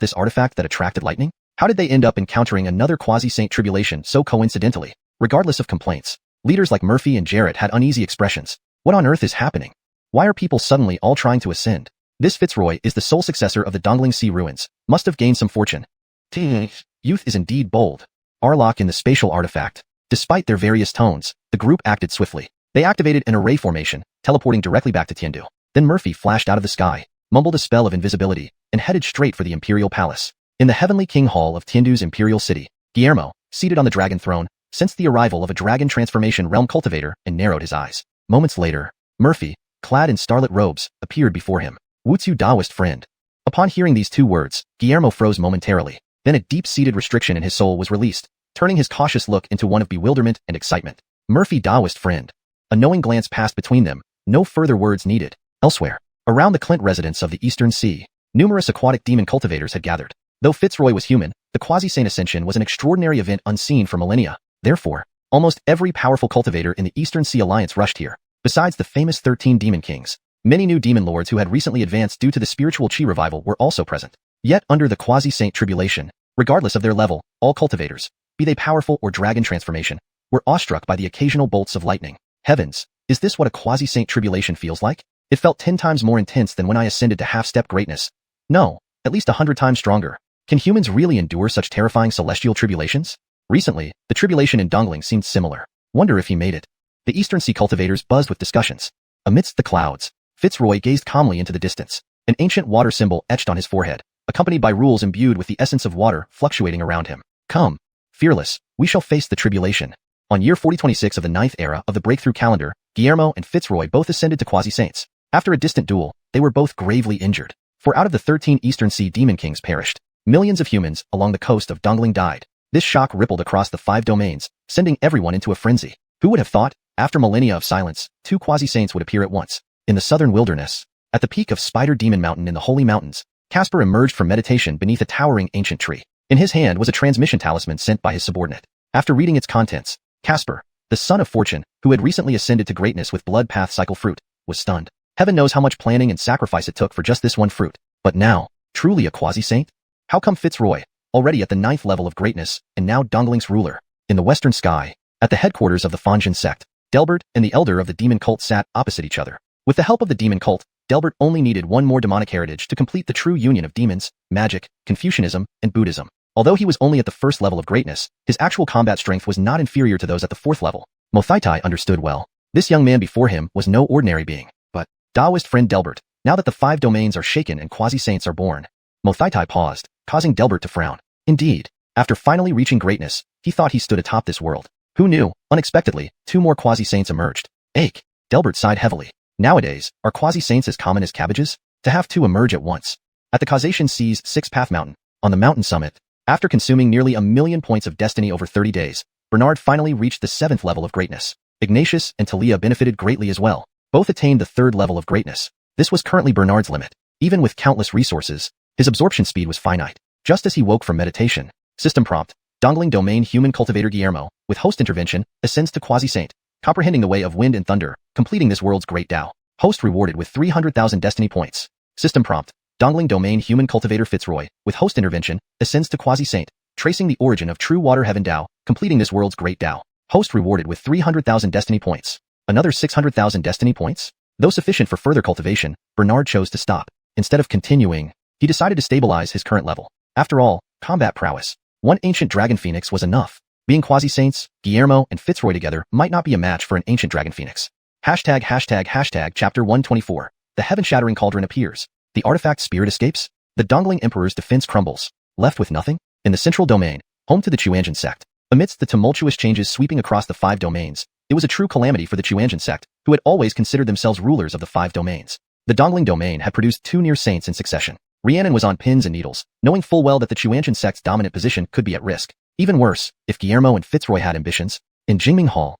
S1: this artifact that attracted lightning? How did they end up encountering another quasi-saint tribulation so coincidentally? Regardless of complaints, leaders like Murphy and Jarrett had uneasy expressions. What on earth is happening? Why are people suddenly all trying to ascend? This Fitzroy is the sole successor of the Dongling Sea ruins. Must have gained some fortune. Youth is indeed bold. Arlock in the spatial artifact. Despite their various tones, the group acted swiftly. They activated an array formation, teleporting directly back to Tiandu. Then Murphy flashed out of the sky, mumbled a spell of invisibility, and headed straight for the Imperial Palace. In the Heavenly King Hall of Tiandu's Imperial City, Guillermo, seated on the dragon throne, sensed the arrival of a dragon transformation realm cultivator and narrowed his eyes. Moments later, Murphy, clad in starlit robes, appeared before him. Wuxia Daoist friend. Upon hearing these 2 words, Guillermo froze momentarily. Then a deep-seated restriction in his soul was released, turning his cautious look into one of bewilderment and excitement. Murphy Taoist friend. A knowing glance passed between them, no further words needed. Elsewhere, around the Clint residence of the Eastern Sea, numerous aquatic demon cultivators had gathered. Though Fitzroy was human, the quasi-saint ascension was an extraordinary event unseen for millennia. Therefore, almost every powerful cultivator in the Eastern Sea Alliance rushed here. Besides the famous 13 demon kings, many new demon lords who had recently advanced due to the spiritual chi revival were also present. Yet under the quasi-saint tribulation, regardless of their level, all cultivators, be they powerful or dragon transformation, were awestruck by the occasional bolts of lightning. Heavens, is this what a quasi-saint tribulation feels like? It felt 10 times more intense than when I ascended to half-step greatness. No, at least 100 times stronger. Can humans really endure such terrifying celestial tribulations? Recently, the tribulation in Dongling seemed similar. Wonder if he made it. The Eastern Sea cultivators buzzed with discussions. Amidst the clouds, Fitzroy gazed calmly into the distance, an ancient water symbol etched on his forehead, accompanied by rules imbued with the essence of water fluctuating around him. Come, fearless, we shall face the tribulation. On year 4026 of the 9th era of the breakthrough calendar, Guillermo and Fitzroy both ascended to quasi-saints. After a distant duel, they were both gravely injured. For out of the 13 Eastern Sea demon kings perished, millions of humans along the coast of Dongling died. This shock rippled across the 5 domains, sending everyone into a frenzy. Who would have thought, after millennia of silence, 2 quasi-saints would appear at once? In the southern wilderness, at the peak of Spider Demon Mountain in the Holy Mountains, Casper emerged from meditation beneath a towering ancient tree. In his hand was a transmission talisman sent by his subordinate. After reading its contents, Casper, the son of Fortune, who had recently ascended to greatness with Blood Path Cycle fruit, was stunned. Heaven knows how much planning and sacrifice it took for just this one fruit. But now, truly a quasi-saint? How come Fitzroy, already at the 9th level of greatness, and now Dongling's ruler? In the western sky, at the headquarters of the Fanjin sect, Delbert and the elder of the demon cult sat opposite each other. With the help of the demon cult, Delbert only needed one more demonic heritage to complete the true union of demons, magic, Confucianism, and Buddhism. Although he was only at the 1st level of greatness, his actual combat strength was not inferior to those at the 4th level. Mothaitai understood well. This young man before him was no ordinary being, but Taoist friend Delbert. Now that the 5 domains are shaken and quasi-saints are born, Mothaitai paused, causing Delbert to frown. Indeed, after finally reaching greatness, he thought he stood atop this world. Who knew? Unexpectedly, 2 more quasi-saints emerged. Ache. Delbert sighed heavily. Nowadays, are quasi-saints as common as cabbages? To have 2 emerge at once. At the Causation Sea's 6th Path Mountain, on the mountain summit, after consuming nearly 1,000,000 points of destiny over 30 days, Bernard finally reached the 7th level of greatness. Ignatius and Talia benefited greatly as well. Both attained the 3rd level of greatness. This was currently Bernard's limit. Even with countless resources, his absorption speed was finite. Just as he woke from meditation, system prompt, Dongling Domain Human Cultivator Guillermo, with host intervention, ascends to quasi-saint, comprehending the way of wind and thunder, completing this world's great Tao. Host rewarded with 300,000 destiny points. System prompt, Dongling Domain Human Cultivator Fitzroy, with host intervention, ascends to quasi-saint, tracing the origin of true water heaven Tao, completing this world's great Tao. Host rewarded with 300,000 destiny points. Another 600,000 destiny points? Though sufficient for further cultivation, Bernard chose to stop. Instead of continuing, he decided to stabilize his current level. After all, combat prowess. One ancient dragon phoenix was enough. Being quasi-saints, Guillermo and Fitzroy together might not be a match for an ancient dragon phoenix. Hashtag chapter 124. The heaven-shattering cauldron appears. The artifact spirit escapes. The Dongling Emperor's defense crumbles. Left with nothing? In the central domain, home to the Xuanhuan sect. Amidst the tumultuous changes sweeping across the 5 domains, it was a true calamity for the Xuanhuan sect, who had always considered themselves rulers of the 5 domains. The Dongling domain had produced 2 near saints in succession. Rhiannon was on pins and needles, knowing full well that the Xuanhuan sect's dominant position could be at risk. Even worse, if Guillermo and Fitzroy had ambitions. In Jingming Hall,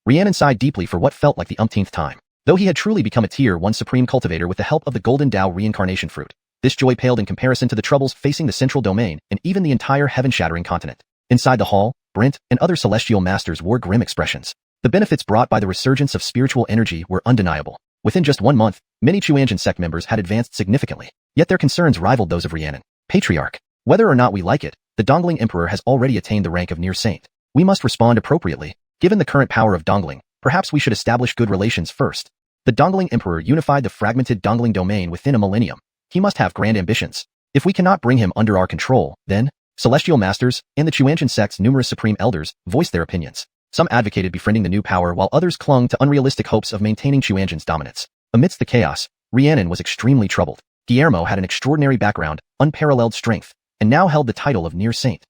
S1: Rhiannon sighed deeply for what felt like the umpteenth time. Though he had truly become a Tier 1 supreme cultivator with the help of the Golden Tao reincarnation fruit, this joy paled in comparison to the troubles facing the central domain and even the entire heaven-shattering continent. Inside the hall, Brent and other celestial masters wore grim expressions. The benefits brought by the resurgence of spiritual energy were undeniable. Within just 1 month, many Xuanhuan sect members had advanced significantly, yet their concerns rivaled those of Rhiannon. Patriarch. Whether or not we like it, the Dongling Emperor has already attained the rank of near saint. We must respond appropriately. Given the current power of Dongling, perhaps we should establish good relations first. The Dongling Emperor unified the fragmented Dongling domain within a millennium. He must have grand ambitions. If we cannot bring him under our control, then, celestial masters and the Xuanhuan sect's numerous supreme elders voiced their opinions. Some advocated befriending the new power while others clung to unrealistic hopes of maintaining Xuanhuan's dominance. Amidst the chaos, Rhiannon was extremely troubled. Guillermo had an extraordinary background, unparalleled strength, and now held the title of near saint.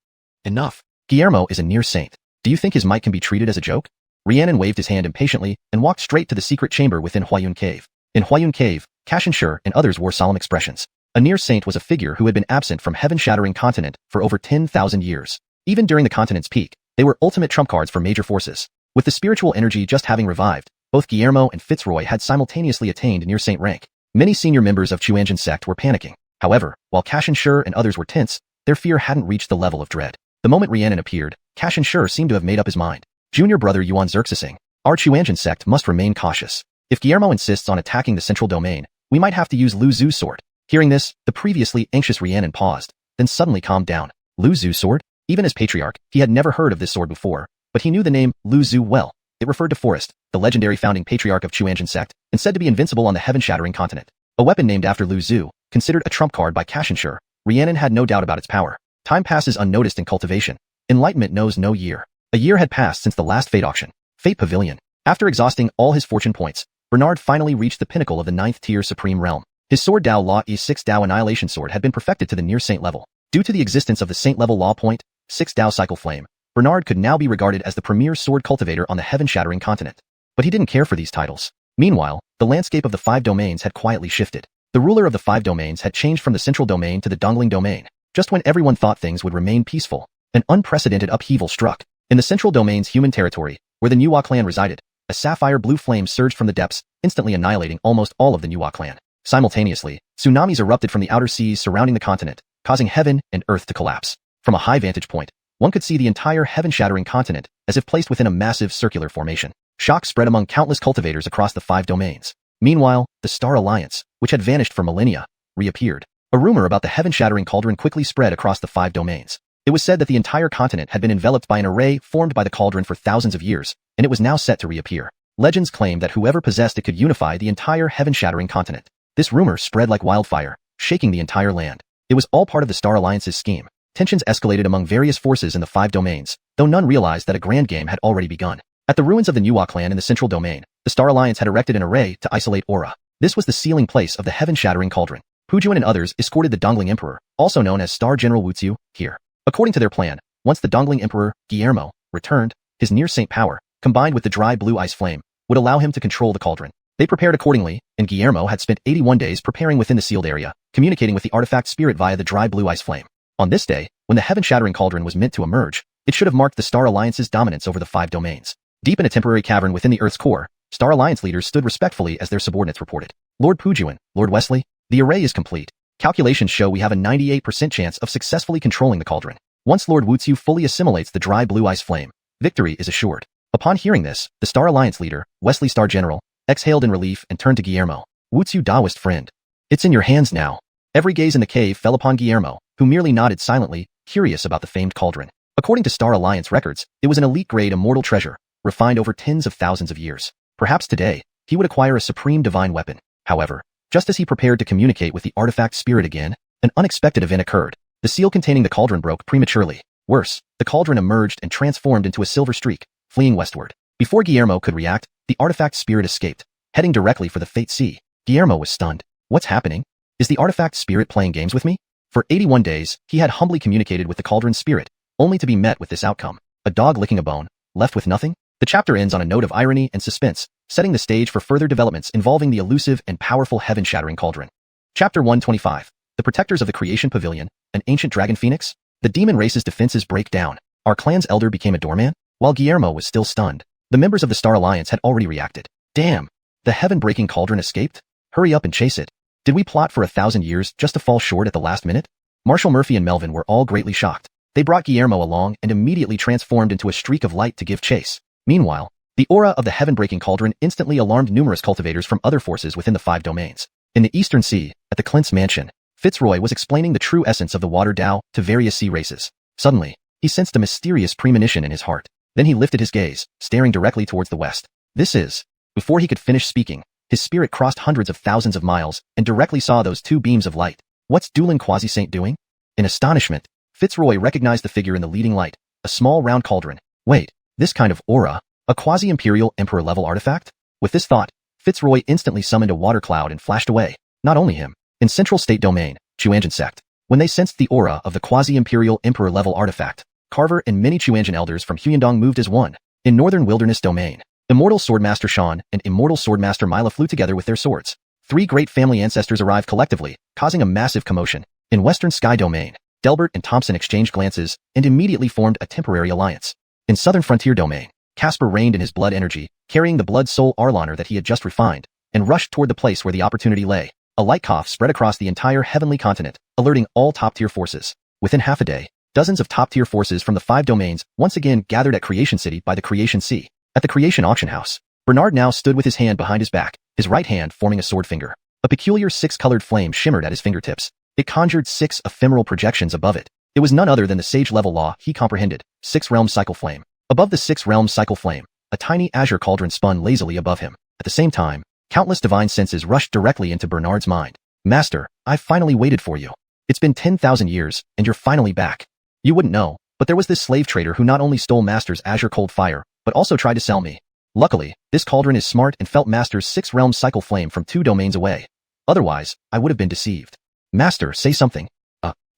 S1: Enough. Guillermo is a near saint. Do you think his might can be treated as a joke? Rhiannon waved his hand impatiently and walked straight to the secret chamber within Huayun Cave. In Huayun Cave, Cashinshur and others wore solemn expressions. A near saint was a figure who had been absent from heaven-shattering continent for over 10,000 years. Even during the continent's peak, they were ultimate trump cards for major forces. With the spiritual energy just having revived, both Guillermo and Fitzroy had simultaneously attained near saint rank. Many senior members of Xuanhuan sect were panicking. However, while Xianxia and others were tense, their fear hadn't reached the level of dread. The moment Rhiannon appeared, Xianxia seemed to have made up his mind. Junior brother Yuan Xerxesing, our Xuanhuan sect must remain cautious. If Guillermo insists on attacking the central domain, we might have to use Lu Zu's sword. Hearing this, the previously anxious Rhiannon paused, then suddenly calmed down. Lu Zu's sword? Even as patriarch, he had never heard of this sword before, but he knew the name Lu Zu well. It referred to Forest, the legendary founding patriarch of Xuanhuan sect, and said to be invincible on the heaven-shattering continent. A weapon named after Lu Zu, considered a trump card by Xianxia, Rhiannon had no doubt about its power. Time passes unnoticed in cultivation. Enlightenment knows no year. A year had passed since the last Fate auction. Fate Pavilion. After exhausting all his fortune points, Bernard finally reached the pinnacle of the 9th tier Supreme Realm. His sword Dao Law E6 Dao Annihilation Sword had been perfected to the near saint level. Due to the existence of the saint level Law Point, 6 Dao Cycle Flame, Bernard could now be regarded as the premier sword cultivator on the heaven-shattering continent. But he didn't care for these titles. Meanwhile, the landscape of the 5 domains had quietly shifted. The ruler of the 5 domains had changed from the central domain to the Dongling domain. Just when everyone thought things would remain peaceful, an unprecedented upheaval struck. In the central domain's human territory, where the Nuwa clan resided, a sapphire blue flame surged from the depths, instantly annihilating almost all of the Nuwa clan. Simultaneously, tsunamis erupted from the outer seas surrounding the continent, causing heaven and earth to collapse. From a high vantage point, one could see the entire heaven-shattering continent as if placed within a massive circular formation. Shock spread among countless cultivators across the 5 domains. Meanwhile, the Star Alliance, which had vanished for millennia, reappeared. A rumor about the heaven-shattering cauldron quickly spread across the 5 domains. It was said that the entire continent had been enveloped by an array formed by the cauldron for thousands of years, and it was now set to reappear. Legends claimed that whoever possessed it could unify the entire heaven-shattering continent. This rumor spread like wildfire, shaking the entire land. It was all part of the Star Alliance's scheme. Tensions escalated among various forces in the 5 domains, though none realized that a grand game had already begun. At the ruins of the Nuwa clan in the central domain, the Star Alliance had erected an array to isolate Aura. This was the sealing place of the heaven-shattering cauldron. Pujuan and others escorted the Dongling Emperor, also known as Star General Wuxia, here. According to their plan, once the Dongling Emperor, Guillermo, returned, his near-saint power, combined with the dry blue ice flame, would allow him to control the cauldron. They prepared accordingly, and Guillermo had spent 81 days preparing within the sealed area, communicating with the artifact spirit via the dry blue ice flame. On this day, when the heaven-shattering cauldron was meant to emerge, it should have marked the Star Alliance's dominance over the 5 domains. Deep in a temporary cavern within the Earth's core, Star Alliance leaders stood respectfully as their subordinates reported. Lord Pujuan, Lord Wesley, the array is complete. Calculations show we have a 98% chance of successfully controlling the cauldron. Once Lord Wuxia fully assimilates the dry blue ice flame, victory is assured. Upon hearing this, the Star Alliance leader, Wesley Star General, exhaled in relief and turned to Guillermo. Wuxia Daoist friend. It's in your hands now. Every gaze in the cave fell upon Guillermo, who merely nodded silently, curious about the famed cauldron. According to Star Alliance records, it was an elite-grade immortal treasure, refined over tens of thousands of years. Perhaps today, he would acquire a supreme divine weapon. However, just as he prepared to communicate with the artifact spirit again, an unexpected event occurred. The seal containing the cauldron broke prematurely. Worse, the cauldron emerged and transformed into a silver streak, fleeing westward. Before Guillermo could react, the artifact spirit escaped, heading directly for the Fate Sea. Guillermo was stunned. What's happening? Is the artifact spirit playing games with me? For 81 days, he had humbly communicated with the cauldron spirit, only to be met with this outcome. A dog licking a bone, left with nothing? The chapter ends on a note of irony and suspense, setting the stage for further developments involving the elusive and powerful heaven-shattering cauldron. Chapter 125. The Protectors of the Creation Pavilion, an ancient dragon phoenix? The demon race's defenses break down. Our clan's elder became a doorman? While Guillermo was still stunned, the members of the Star Alliance had already reacted. Damn! The heaven-breaking cauldron escaped? Hurry up and chase it. Did we plot for 1,000 years just to fall short at the last minute? Marshall Murphy and Melvin were all greatly shocked. They brought Guillermo along and immediately transformed into a streak of light to give chase. Meanwhile, the aura of the heaven-breaking cauldron instantly alarmed numerous cultivators from other forces within the 5 domains. In the Eastern Sea, at the Clint's mansion, Fitzroy was explaining the true essence of the water Dao to various sea races. Suddenly, he sensed a mysterious premonition in his heart. Then he lifted his gaze, staring directly towards the west. This is... Before he could finish speaking, his spirit crossed hundreds of thousands of miles and directly saw those 2 beams of light. What's Dueling Quasi-Saint doing? In astonishment, Fitzroy recognized the figure in the leading light, a small round cauldron. Wait, this kind of aura? A quasi-imperial emperor-level artifact? With this thought, Fitzroy instantly summoned a water cloud and flashed away. Not only him. In Central State Domain, Xuanhuan sect, when they sensed the aura of the quasi-imperial emperor-level artifact, Carver and many Xuanhuan elders from Huiyandong moved as one. In Northern Wilderness Domain, Immortal Swordmaster Shan and Immortal Swordmaster Mila flew together with their swords. 3 great family ancestors arrived collectively, causing a massive commotion. In Western Sky Domain, Delbert and Thompson exchanged glances and immediately formed a temporary alliance. In Southern Frontier Domain, Casper reined in his blood energy, carrying the blood soul Arlaner that he had just refined, and rushed toward the place where the opportunity lay. A light cough spread across the entire heavenly continent, alerting all top-tier forces. Within half a day, dozens of top-tier forces from the 5 domains once again gathered at Creation City by the Creation Sea. At the Creation Auction House, Bernard now stood with his hand behind his back, his right hand forming a sword finger. A peculiar 6-colored flame shimmered at his fingertips. It conjured 6 ephemeral projections above it. It was none other than the sage-level law he comprehended, 6-realm cycle flame. Above the 6-realm cycle flame, a tiny azure cauldron spun lazily above him. At the same time, countless divine senses rushed directly into Bernard's mind. Master, I finally waited for you. It's been 10,000 years, and you're finally back. You wouldn't know, but there was this slave trader who not only stole Master's azure cold fire, but also tried to sell me. Luckily, this cauldron is smart and felt Master's 6-realm cycle flame from 2 domains away. Otherwise, I would have been deceived. Master, say something.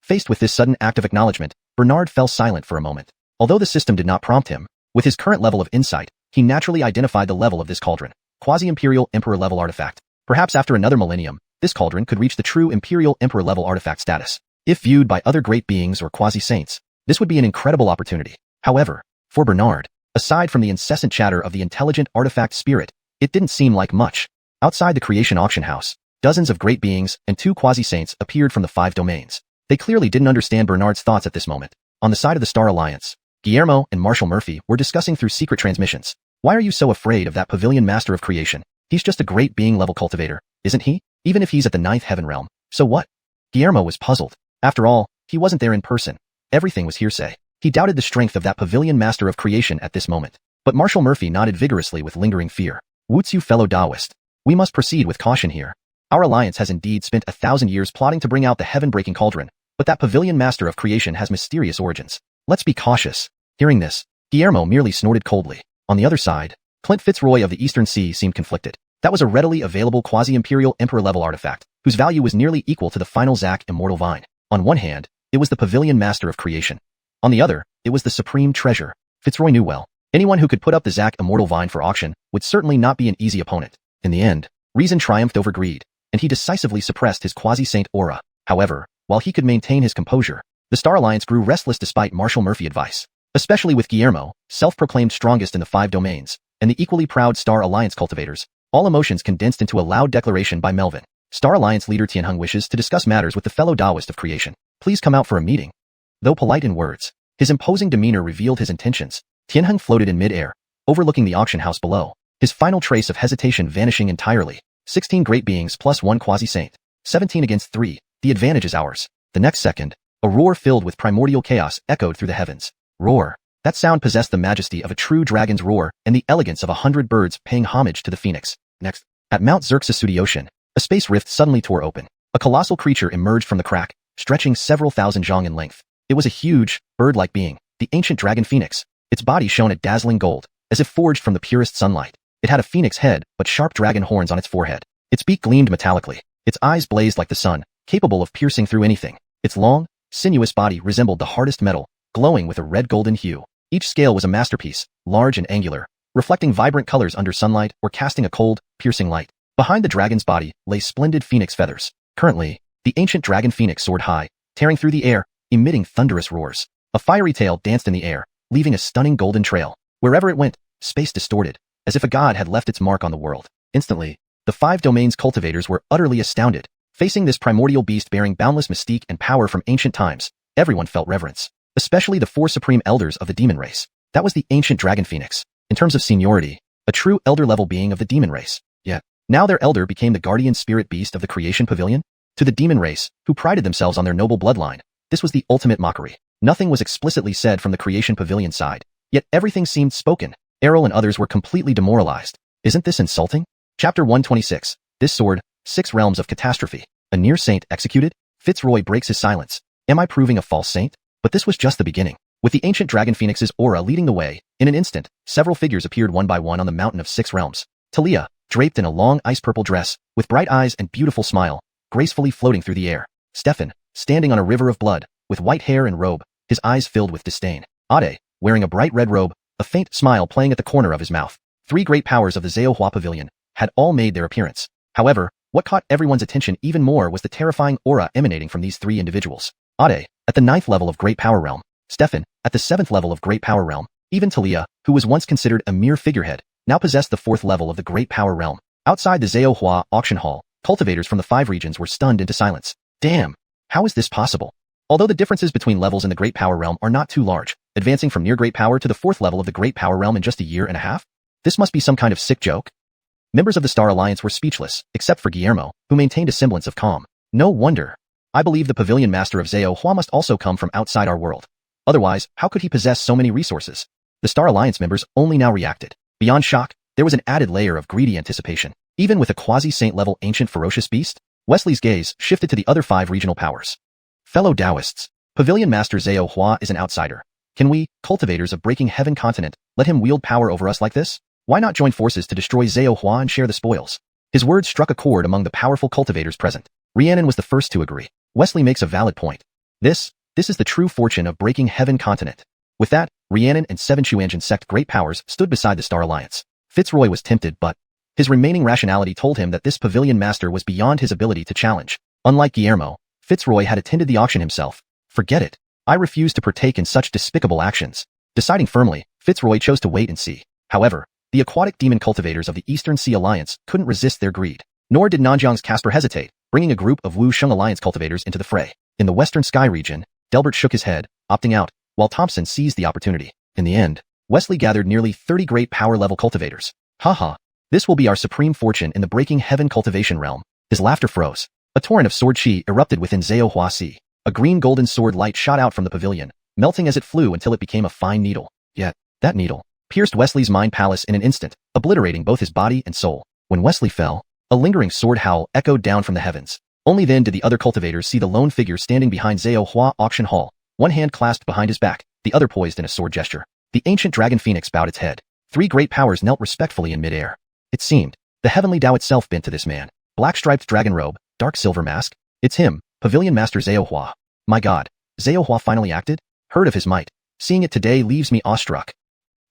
S1: Faced with this sudden act of acknowledgement, Bernard fell silent for a moment. Although the system did not prompt him, with his current level of insight, he naturally identified the level of this cauldron. Quasi-Imperial Emperor-level artifact. Perhaps after another millennium, this cauldron could reach the true Imperial Emperor-level artifact status. If viewed by other great beings or quasi-saints, this would be an incredible opportunity. However, for Bernard, aside from the incessant chatter of the intelligent artifact spirit, it didn't seem like much. Outside the Creation Auction House, dozens of great beings and 2 quasi-saints appeared from the 5 domains. They clearly didn't understand Bernard's thoughts at this moment. On the side of the Star Alliance, Guillermo and Marshall Murphy were discussing through secret transmissions. Why are you so afraid of that Pavilion Master of Creation? He's just a great being-level cultivator, isn't he? Even if he's at the 9th heaven realm, so what? Guillermo was puzzled. After all, he wasn't there in person. Everything was hearsay. He doubted the strength of that Pavilion Master of Creation at this moment. But Marshall Murphy nodded vigorously with lingering fear. Wuxia, fellow Taoist. We must proceed with caution here. Our alliance has indeed spent 1,000 years plotting to bring out the heaven-breaking cauldron, but that Pavilion Master of Creation has mysterious origins. Let's be cautious. Hearing this, Guillermo merely snorted coldly. On the other side, Clint Fitzroy of the Eastern Sea seemed conflicted. That was a readily available quasi-imperial emperor-level artifact, whose value was nearly equal to the final Zac Immortal Vine. On one hand, it was the Pavilion Master of Creation. On the other, it was the supreme treasure. Fitzroy knew well. Anyone who could put up the Zac Immortal Vine for auction would certainly not be an easy opponent. In the end, reason triumphed over greed, and he decisively suppressed his quasi-saint aura. However, while he could maintain his composure, the Star Alliance grew restless despite Marshall Murphy advice. Especially with Guillermo, self-proclaimed strongest in the 5 domains, and the equally proud Star Alliance cultivators, all emotions condensed into a loud declaration by Melvin. Star Alliance leader Tianheng wishes to discuss matters with the fellow Taoist of creation. Please come out for a meeting. Though polite in words, his imposing demeanor revealed his intentions. Tianheng floated in mid-air, overlooking the auction house below, his final trace of hesitation vanishing entirely. 16 great beings plus 1 quasi-saint. 17 against 3. The advantage is ours. The next second, a roar filled with primordial chaos echoed through the heavens. Roar. That sound possessed the majesty of a true dragon's roar and the elegance of 100 birds paying homage to the phoenix. Next, at Mount Xerxes Ocean, a space rift suddenly tore open. A colossal creature emerged from the crack, stretching several thousand zhang in length. It was a huge, bird-like being, the ancient dragon phoenix. Its body shone a dazzling gold, as if forged from the purest sunlight. It had a phoenix head, but sharp dragon horns on its forehead. Its beak gleamed metallically. Its eyes blazed like the sun, capable of piercing through anything. Its long, sinuous body resembled the hardest metal, glowing with a red-golden hue. Each scale was a masterpiece, large and angular, reflecting vibrant colors under sunlight or casting a cold, piercing light. Behind the dragon's body lay splendid phoenix feathers. Currently, the ancient dragon phoenix soared high, tearing through the air, emitting thunderous roars. A fiery tail danced in the air, leaving a stunning golden trail. Wherever it went, space distorted, as if a god had left its mark on the world. Instantly, the 5 domains cultivators were utterly astounded. Facing this primordial beast bearing boundless mystique and power from ancient times, everyone felt reverence. Especially the 4 supreme elders of the demon race. That was the ancient dragon phoenix. In terms of seniority, a true elder-level being of the demon race. Yet, now their elder became the guardian spirit beast of the creation pavilion? To the demon race, who prided themselves on their noble bloodline, this was the ultimate mockery. Nothing was explicitly said from the creation pavilion side, yet everything seemed spoken. Errol and others were completely demoralized. Isn't this insulting? Chapter 126. This sword, 6 realms of catastrophe. A near saint executed? Fitzroy breaks his silence. Am I proving a false saint? But this was just the beginning. With the ancient dragon phoenix's aura leading the way, in an instant, several figures appeared one by one on the mountain of 6 realms. Talia, draped in a long ice-purple dress, with bright eyes and beautiful smile, gracefully floating through the air. Stefan, standing on a river of blood, with white hair and robe, his eyes filled with disdain. Ade, wearing a bright red robe, a faint smile playing at the corner of his mouth. 3 great powers of the Xuanhuan pavilion had all made their appearance. However, what caught everyone's attention even more was the terrifying aura emanating from these 3 individuals. Ade, at the 9th level of Great Power Realm. Stefan, at the 7th level of Great Power Realm. Even Talia, who was once considered a mere figurehead, now possessed the 4th level of the Great Power Realm. Outside the xuanhuan auction hall, cultivators from the 5 regions were stunned into silence. Damn! How is this possible? Although the differences between levels in the Great Power Realm are not too large, advancing from near Great Power to the 4th level of the Great Power Realm in just a year and a half? This must be some kind of sick joke. Members of the Star Alliance were speechless, except for Guillermo, who maintained a semblance of calm. No wonder. I believe the Pavilion Master of xuanhuan must also come from outside our world. Otherwise, how could he possess so many resources? The Star Alliance members only now reacted. Beyond shock, there was an added layer of greedy anticipation. Even with a quasi-saint level ancient ferocious beast, Wesley's gaze shifted to the other 5 regional powers. Fellow Taoists, Pavilion Master xuanhuan is an outsider. Can we, cultivators of Breaking Heaven continent, let him wield power over us like this? Why not join forces to destroy xuanhuan and share the spoils? His words struck a chord among the powerful cultivators present. Rhiannon was the first to agree. Wesley makes a valid point. This is the true fortune of Breaking Heaven continent. With that, Rhiannon and 7 Xuanhuan sect great powers stood beside the Star Alliance. Fitzroy was tempted, but his remaining rationality told him that this Pavilion Master was beyond his ability to challenge. Unlike Guillermo, Fitzroy had attended the auction himself. Forget it. I refuse to partake in such despicable actions. Deciding firmly, Fitzroy chose to wait and see. However, the aquatic demon cultivators of the Eastern Sea Alliance couldn't resist their greed. Nor did Nanjiang's Casper hesitate, bringing a group of Wu Sheng Alliance cultivators into the fray. In the Western Sky region, Delbert shook his head, opting out, while Thompson seized the opportunity. In the end, Wesley gathered nearly 30 great power-level cultivators. Haha. This will be our supreme fortune in the Breaking Heaven cultivation realm. His laughter froze. A torrent of sword chi erupted within xuanhuan Sea. A green-golden sword light shot out from the pavilion, melting as it flew until it became a fine needle. Yet, that needle pierced Wesley's mind palace in an instant, obliterating both his body and soul. When Wesley fell, a lingering sword howl echoed down from the heavens. Only then did the other cultivators see the lone figure standing behind xuanhuan auction hall, one hand clasped behind his back, the other poised in a sword gesture. The ancient dragon phoenix bowed its head. 3 great powers knelt respectfully in midair. It seemed, the heavenly Tao itself bent to this man. Black-striped dragon robe, dark silver mask. It's him, Pavilion Master xuanhuan. My god, xuanhuan finally acted? Heard of his might. Seeing it today leaves me awestruck.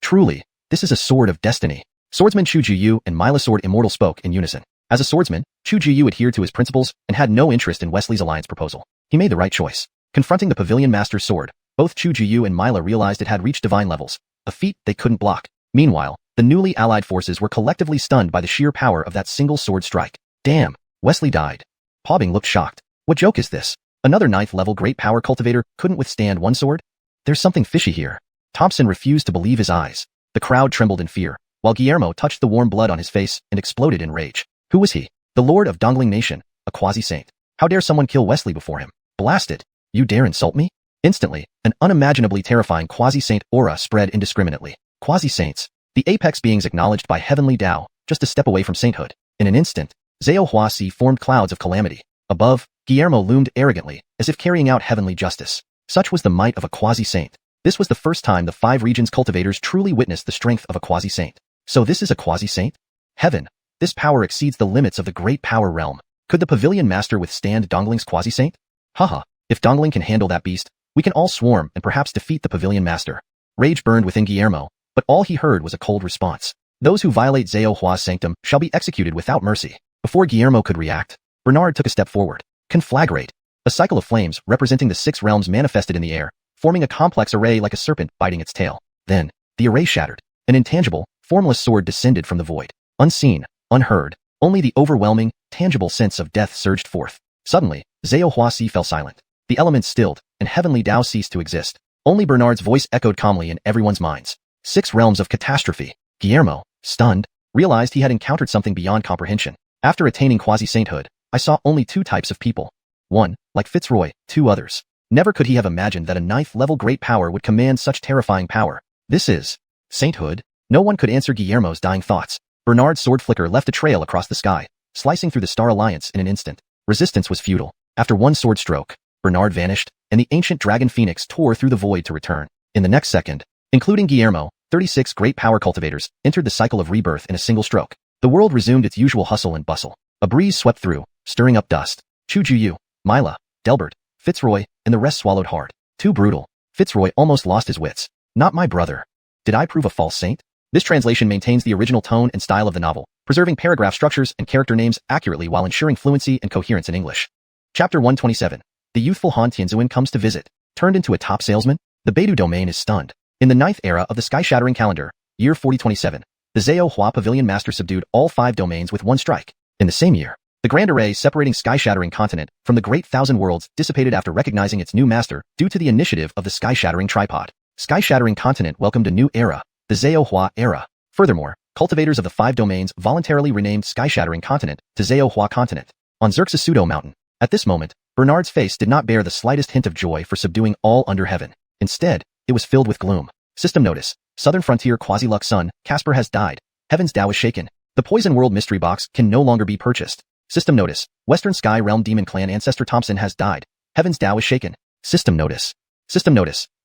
S1: Truly, this is a sword of destiny. Swordsman Chu Jiyu and Myla Sword Immortal spoke in unison. As a swordsman, Chu Jiyu adhered to his principles and had no interest in Wesley's alliance proposal. He made the right choice. Confronting the Pavilion Master's sword, both Chu Jiyu and Myla realized it had reached divine levels, a feat they couldn't block. Meanwhile, the newly allied forces were collectively stunned by the sheer power of that single sword strike. Damn, Wesley died. Paubing looked shocked. What joke is this? Another 9th level great power cultivator couldn't withstand one sword? There's something fishy here. Thompson refused to believe his eyes. The crowd trembled in fear, while Guillermo touched the warm blood on his face and exploded in rage. Who was he? The Lord of Dongling Nation, a quasi-saint. How dare someone kill Wesley before him? Blast it. You dare insult me? Instantly, an unimaginably terrifying quasi-saint aura spread indiscriminately. Quasi-saints, the apex beings acknowledged by heavenly Tao, just a step away from sainthood. In an instant, xuanhuan Sea formed clouds of calamity. Above, Guillermo loomed arrogantly, as if carrying out heavenly justice. Such was the might of a quasi-saint. This was the first time the 5 regions cultivators truly witnessed the strength of a quasi-saint. So this is a quasi-saint? Heaven. This power exceeds the limits of the great power realm. Could the Pavilion Master withstand Dongling's quasi-saint? Haha, if Dongling can handle that beast, we can all swarm and perhaps defeat the Pavilion Master. Rage burned within Guillermo, but all he heard was a cold response. Those who violate xuanhuan's sanctum shall be executed without mercy. Before Guillermo could react, Bernard took a step forward. Conflagrate. A cycle of flames representing the 6 realms manifested in the air, forming a complex array like a serpent biting its tail. Then, the array shattered. An intangible, formless sword descended from the void. Unseen, unheard, only the overwhelming, tangible sense of death surged forth. Suddenly, xuanhuan Sea fell silent. The elements stilled, and heavenly Tao ceased to exist. Only Bernard's voice echoed calmly in everyone's minds. 6 realms of catastrophe. Guillermo, stunned, realized he had encountered something beyond comprehension. After attaining quasi-sainthood, I saw only 2 types of people. One, like Fitzroy, 2 others. Never could he have imagined that a 9th level great power would command such terrifying power. This is sainthood. No one could answer Guillermo's dying thoughts. Bernard's sword flicker left a trail across the sky, slicing through the Star Alliance in an instant. Resistance was futile. After one sword stroke, Bernard vanished, and the ancient dragon phoenix tore through the void to return. In the next second, including Guillermo, 36 great power cultivators entered the cycle of rebirth in a single stroke. The world resumed its usual hustle and bustle. A breeze swept through, stirring up dust. Chu Jiyu, Myla, Delbert, Fitzroy, and the rest swallowed hard. Too brutal. Fitzroy almost lost his wits. Not my brother. Did I prove a false saint? This translation maintains the original tone and style of the novel, preserving paragraph structures and character names accurately while ensuring fluency and coherence in English. Chapter 127. The youthful Han Tianzuan comes to visit. Turned into a top salesman, the Beidou domain is stunned. In the 9th era of the sky-shattering calendar, year 4027, the xuanhuan Pavilion Master subdued all 5 domains with one strike. In the same year, the grand array separating sky-shattering continent from the Great Thousand Worlds dissipated after recognizing its new master due to the initiative of the sky-shattering tripod. Sky-shattering continent welcomed a new era, the xuanhuan era. Furthermore, cultivators of the 5 domains voluntarily renamed sky-shattering continent to xuanhuan continent. On Xerxes Pseudo Mountain, at this moment, Bernard's face did not bear the slightest hint of joy for subduing all under heaven. Instead, it was filled with gloom. System notice: Southern Frontier Quasi-Lux Sun, Casper has died. Heaven's Tao is shaken. The Poison World Mystery Box can no longer be purchased. System notice: Western Sky Realm Demon Clan Ancestor Thompson has died. Heaven's Tao is shaken. System notice: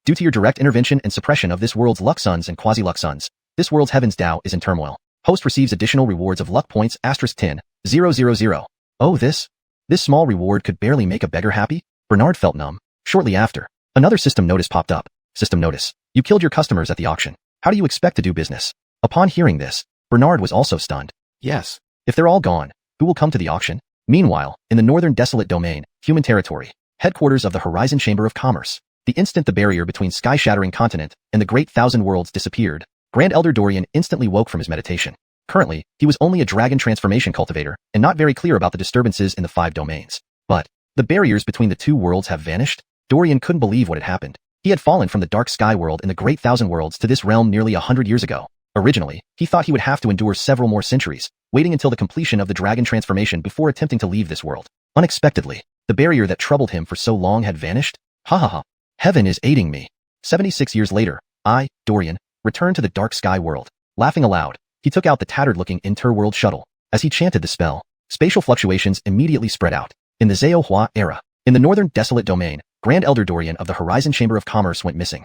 S1: Due to your direct intervention and suppression of this world's Lux Suns and Quasi-Lux Suns, this world's Heaven's Tao is in turmoil. Host receives additional rewards of luck points *10,000. Oh, this small reward could barely make a beggar happy? Bernard felt numb. Shortly after, another system notice popped up. System notice: You killed your customers at the auction. How do you expect to do business? Upon hearing this, Bernard was also stunned. Yes. If they're all gone, who will come to the auction? Meanwhile, in the northern desolate domain, human territory, headquarters of the Horizon Chamber of Commerce, the instant the barrier between sky-shattering continent and the Great Thousand Worlds disappeared, Grand Elder Dorian instantly woke from his meditation. Currently, he was only a dragon transformation cultivator and not very clear about the disturbances in the 5 domains. But the barriers between the 2 worlds have vanished? Dorian couldn't believe what had happened. He had fallen from the dark sky world in the Great Thousand Worlds to this realm nearly 100 years ago. Originally, he thought he would have to endure several more centuries, waiting until the completion of the dragon transformation before attempting to leave this world. Unexpectedly, the barrier that troubled him for so long had vanished? Ha ha ha. Heaven is aiding me. 76 years later, I, Dorian, returned to the dark sky world. Laughing aloud, he took out the tattered-looking interworld shuttle. As he chanted the spell, spatial fluctuations immediately spread out. In the xuanhuan era, in the northern desolate domain, Grand Elder Dorian of the Horizon Chamber of Commerce went missing.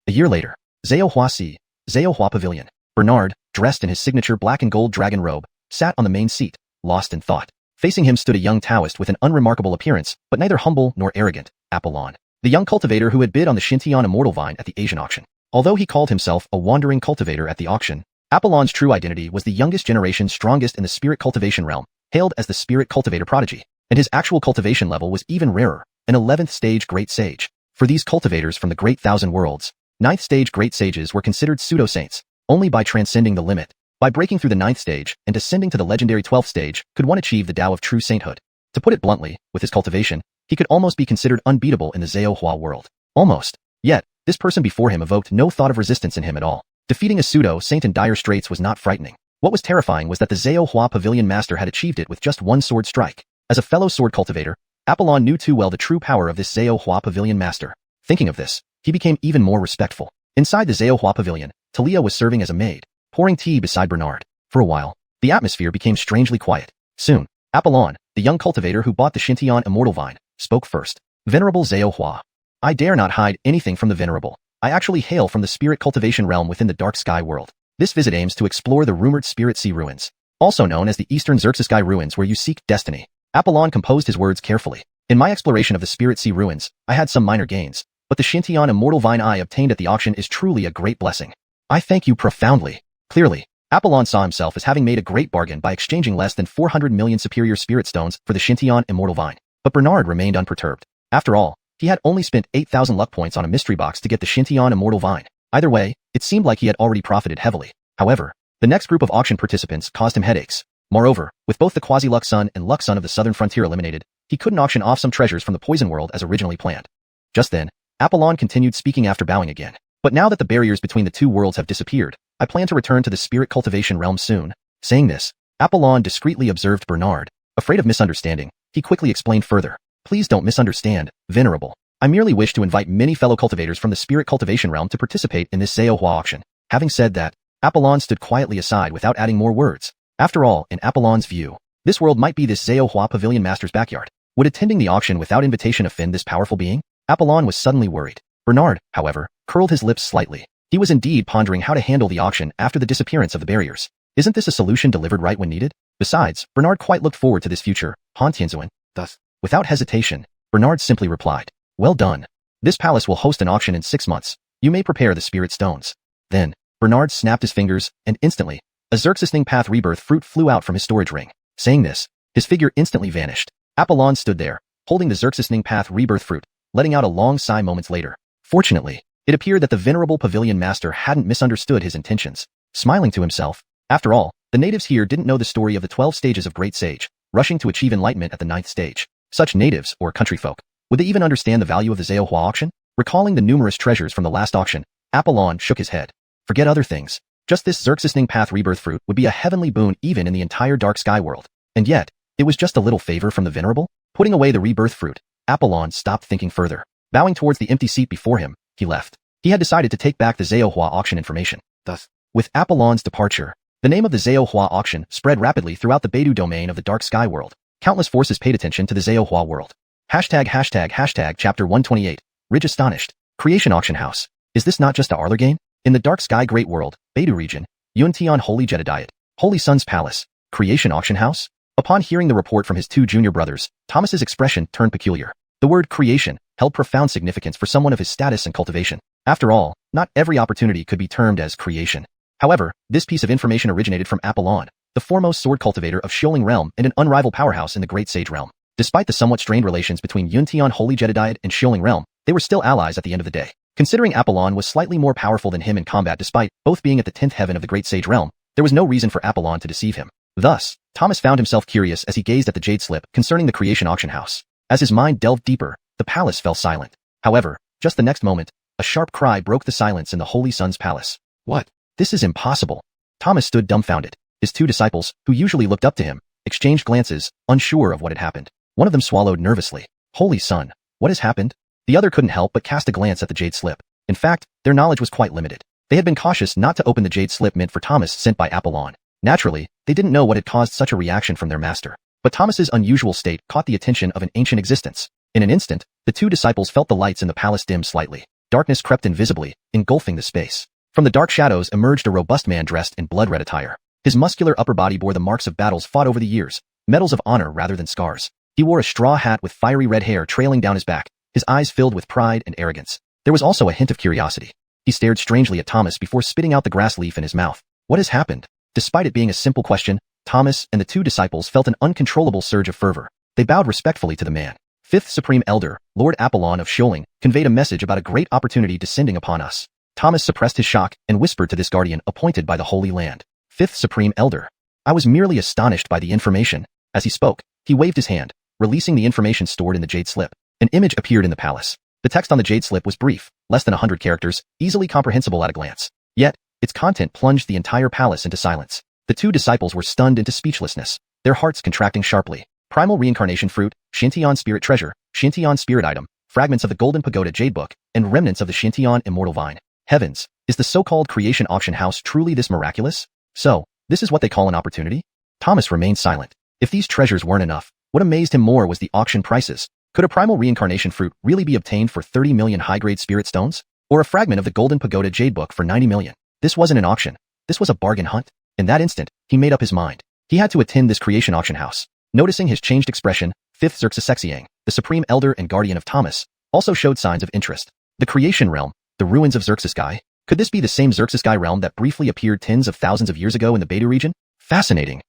S1: A year later, xuanhuan Pavilion. Bernard, dressed in his signature black and gold dragon robe, sat on the main seat, lost in thought. Facing him stood a young Taoist with an unremarkable appearance, but neither humble nor arrogant, Apollon, the young cultivator who had bid on the Xianxia immortal vine at the Asian auction. Although he called himself a wandering cultivator at the auction, Apollon's true identity was the youngest generation strongest in the spirit cultivation realm, hailed as the spirit cultivator prodigy, and his actual cultivation level was even rarer, an 11th stage great sage. For these cultivators from the Great Thousand Worlds, 9th stage great sages were considered pseudo-saints. Only by transcending the limit, by breaking through the 9th stage and ascending to the legendary 12th stage, could one achieve the Tao of true sainthood. To put it bluntly, with his cultivation, he could almost be considered unbeatable in the xuanhuan world. Almost. Yet, this person before him evoked no thought of resistance in him at all. Defeating a pseudo-saint in dire straits was not frightening. What was terrifying was that the xuanhuan Pavilion Master had achieved it with just one sword strike. As a fellow sword cultivator, Apollon knew too well the true power of this xuanhuan Pavilion Master. Thinking of this, he became even more respectful. Inside the xuanhuan Pavilion, Talia was serving as a maid, pouring tea beside Bernard. For a while, the atmosphere became strangely quiet. Soon, Apollon, the young cultivator who bought the Xianxia immortal vine, spoke first. Venerable xuanhuan, I dare not hide anything from the venerable. I actually hail from the spirit cultivation realm within the dark sky world. This visit aims to explore the rumored Spirit Sea ruins, also known as the Eastern Xerxes Sky ruins where you seek destiny. Apollon composed his words carefully. In my exploration of the Spirit Sea ruins, I had some minor gains, but the Xianxia immortal vine I obtained at the auction is truly a great blessing. I thank you profoundly. Clearly, Apollon saw himself as having made a great bargain by exchanging less than 400 million superior spirit stones for the Xianxia immortal vine. But Bernard remained unperturbed. After all, he had only spent 8,000 luck points on a mystery box to get the Xianxia immortal vine. Either way, it seemed like he had already profited heavily. However, the next group of auction participants caused him headaches. Moreover, with both the Quasi-Lux Sun and Lux Sun of the Southern Frontier eliminated, he couldn't auction off some treasures from the Poison World as originally planned. Just then, Apollon continued speaking after bowing again. But now that the barriers between the 2 worlds have disappeared, I plan to return to the spirit cultivation realm soon. Saying this, Apollon discreetly observed Bernard. Afraid of misunderstanding, he quickly explained further. Please don't misunderstand, Venerable. I merely wish to invite many fellow cultivators from the spirit cultivation realm to participate in this xuanhuan auction. Having said that, Apollon stood quietly aside without adding more words. After all, in Apollon's view, this world might be this xuanhuan Pavilion Master's backyard. Would attending the auction without invitation offend this powerful being? Apollon was suddenly worried. Bernard, however, curled his lips slightly. He was indeed pondering how to handle the auction after the disappearance of the barriers. Isn't this a solution delivered right when needed? Besides, Bernard quite looked forward to this future. Han Tianzuan. Thus, without hesitation, Bernard simply replied, well done. This palace will host an auction in 6 months. You may prepare the spirit stones. Then, Bernard snapped his fingers, and instantly, a Xerxesning Path Rebirth fruit flew out from his storage ring. Saying this, his figure instantly vanished. Apollon stood there, holding the Xerxesning Path Rebirth fruit, letting out a long sigh moments later. Fortunately, It appeared that the venerable pavilion master hadn't misunderstood his intentions. Smiling to himself, after all, the natives here didn't know the story of the 12 stages of Great Sage, rushing to achieve enlightenment at the 9th stage. Such natives, or country folk, would they even understand the value of the xuanhuan auction? Recalling the numerous treasures from the last auction, Apollon shook his head. Forget other things. Just this Xerxesning Path rebirth fruit would be a heavenly boon even in the entire dark sky world. And yet, it was just a little favor from the venerable? Putting away the rebirth fruit, Apollon stopped thinking further. Bowing towards the empty seat before him, he left. He had decided to take back the xuanhuan auction information. Thus, with Apollon's departure, the name of the xuanhuan auction spread rapidly throughout the Beidou domain of the dark sky world. Countless forces paid attention to the xuanhuan world. Hashtag chapter 128. Ridge astonished. Creation auction house. Is this not just a Arler game? In the dark sky great world, Beidou region, Yuntian Holy Jedediet, Holy Sun's Palace, Creation auction house? Upon hearing the report from his two junior brothers, Thomas's expression turned peculiar. The word creation held profound significance for someone of his status and cultivation. After all, not every opportunity could be termed as creation. However, this piece of information originated from Apollon, the foremost sword cultivator of Xiaoling realm and an unrivaled powerhouse in the Great Sage realm. Despite the somewhat strained relations between Yuntian Holy Jedediet and Xiaoling realm, they were still allies at the end of the day. Considering Apollon was slightly more powerful than him in combat despite both being at the 10th heaven of the Great Sage realm, there was no reason for Apollon to deceive him. Thus, Thomas found himself curious as he gazed at the jade slip concerning the creation auction house. As his mind delved deeper, the palace fell silent. However, just the next moment, a sharp cry broke the silence in the Holy Sun's palace. What? This is impossible. Thomas stood dumbfounded. His two disciples, who usually looked up to him, exchanged glances, unsure of what had happened. One of them swallowed nervously. Holy Sun, what has happened? The other couldn't help but cast a glance at the jade slip. In fact, their knowledge was quite limited. They had been cautious not to open the jade slip meant for Thomas sent by Apollon. Naturally, they didn't know what had caused such a reaction from their master. But Thomas's unusual state caught the attention of an ancient existence. In an instant, the two disciples felt the lights in the palace dim slightly. Darkness crept in visibly, engulfing the space. From the dark shadows emerged a robust man dressed in blood-red attire. His muscular upper body bore the marks of battles fought over the years, medals of honor rather than scars. He wore a straw hat with fiery red hair trailing down his back, his eyes filled with pride and arrogance. There was also a hint of curiosity. He stared strangely at Thomas before spitting out the grass leaf in his mouth. What has happened? Despite it being a simple question, Thomas and the two disciples felt an uncontrollable surge of fervor. They bowed respectfully to the man. Fifth Supreme Elder, Lord Apollon of Xiaoling, conveyed a message about a great opportunity descending upon us. Thomas suppressed his shock and whispered to this guardian appointed by the Holy Land. Fifth Supreme Elder. I was merely astonished by the information. As he spoke, he waved his hand, releasing the information stored in the jade slip. An image appeared in the palace. The text on the jade slip was brief, less than 100 characters, easily comprehensible at a glance. Yet, its content plunged the entire palace into silence. The two disciples were stunned into speechlessness, their hearts contracting sharply. Primal Reincarnation Fruit, Xianxian Spirit Treasure, Xianxian Spirit Item, fragments of the Golden Pagoda Jade Book, and remnants of the Xianxian Immortal Vine. Heavens, is the so-called creation auction house truly this miraculous? So, this is what they call an opportunity? Thomas remained silent. If these treasures weren't enough, what amazed him more was the auction prices. Could a primal reincarnation fruit really be obtained for 30 million high-grade spirit stones? Or a fragment of the Golden Pagoda Jade Book for 90 million? This wasn't an auction. This was a bargain hunt. In that instant, he made up his mind. He had to attend this creation auction house. Noticing his changed expression, Fifth Xerxesning, the Supreme Elder and Guardian of Thomas, also showed signs of interest. The creation realm, the ruins of Xerxeskai. Could this be the same Xerxeskai realm that briefly appeared tens of thousands of years ago in the Beidou region? Fascinating.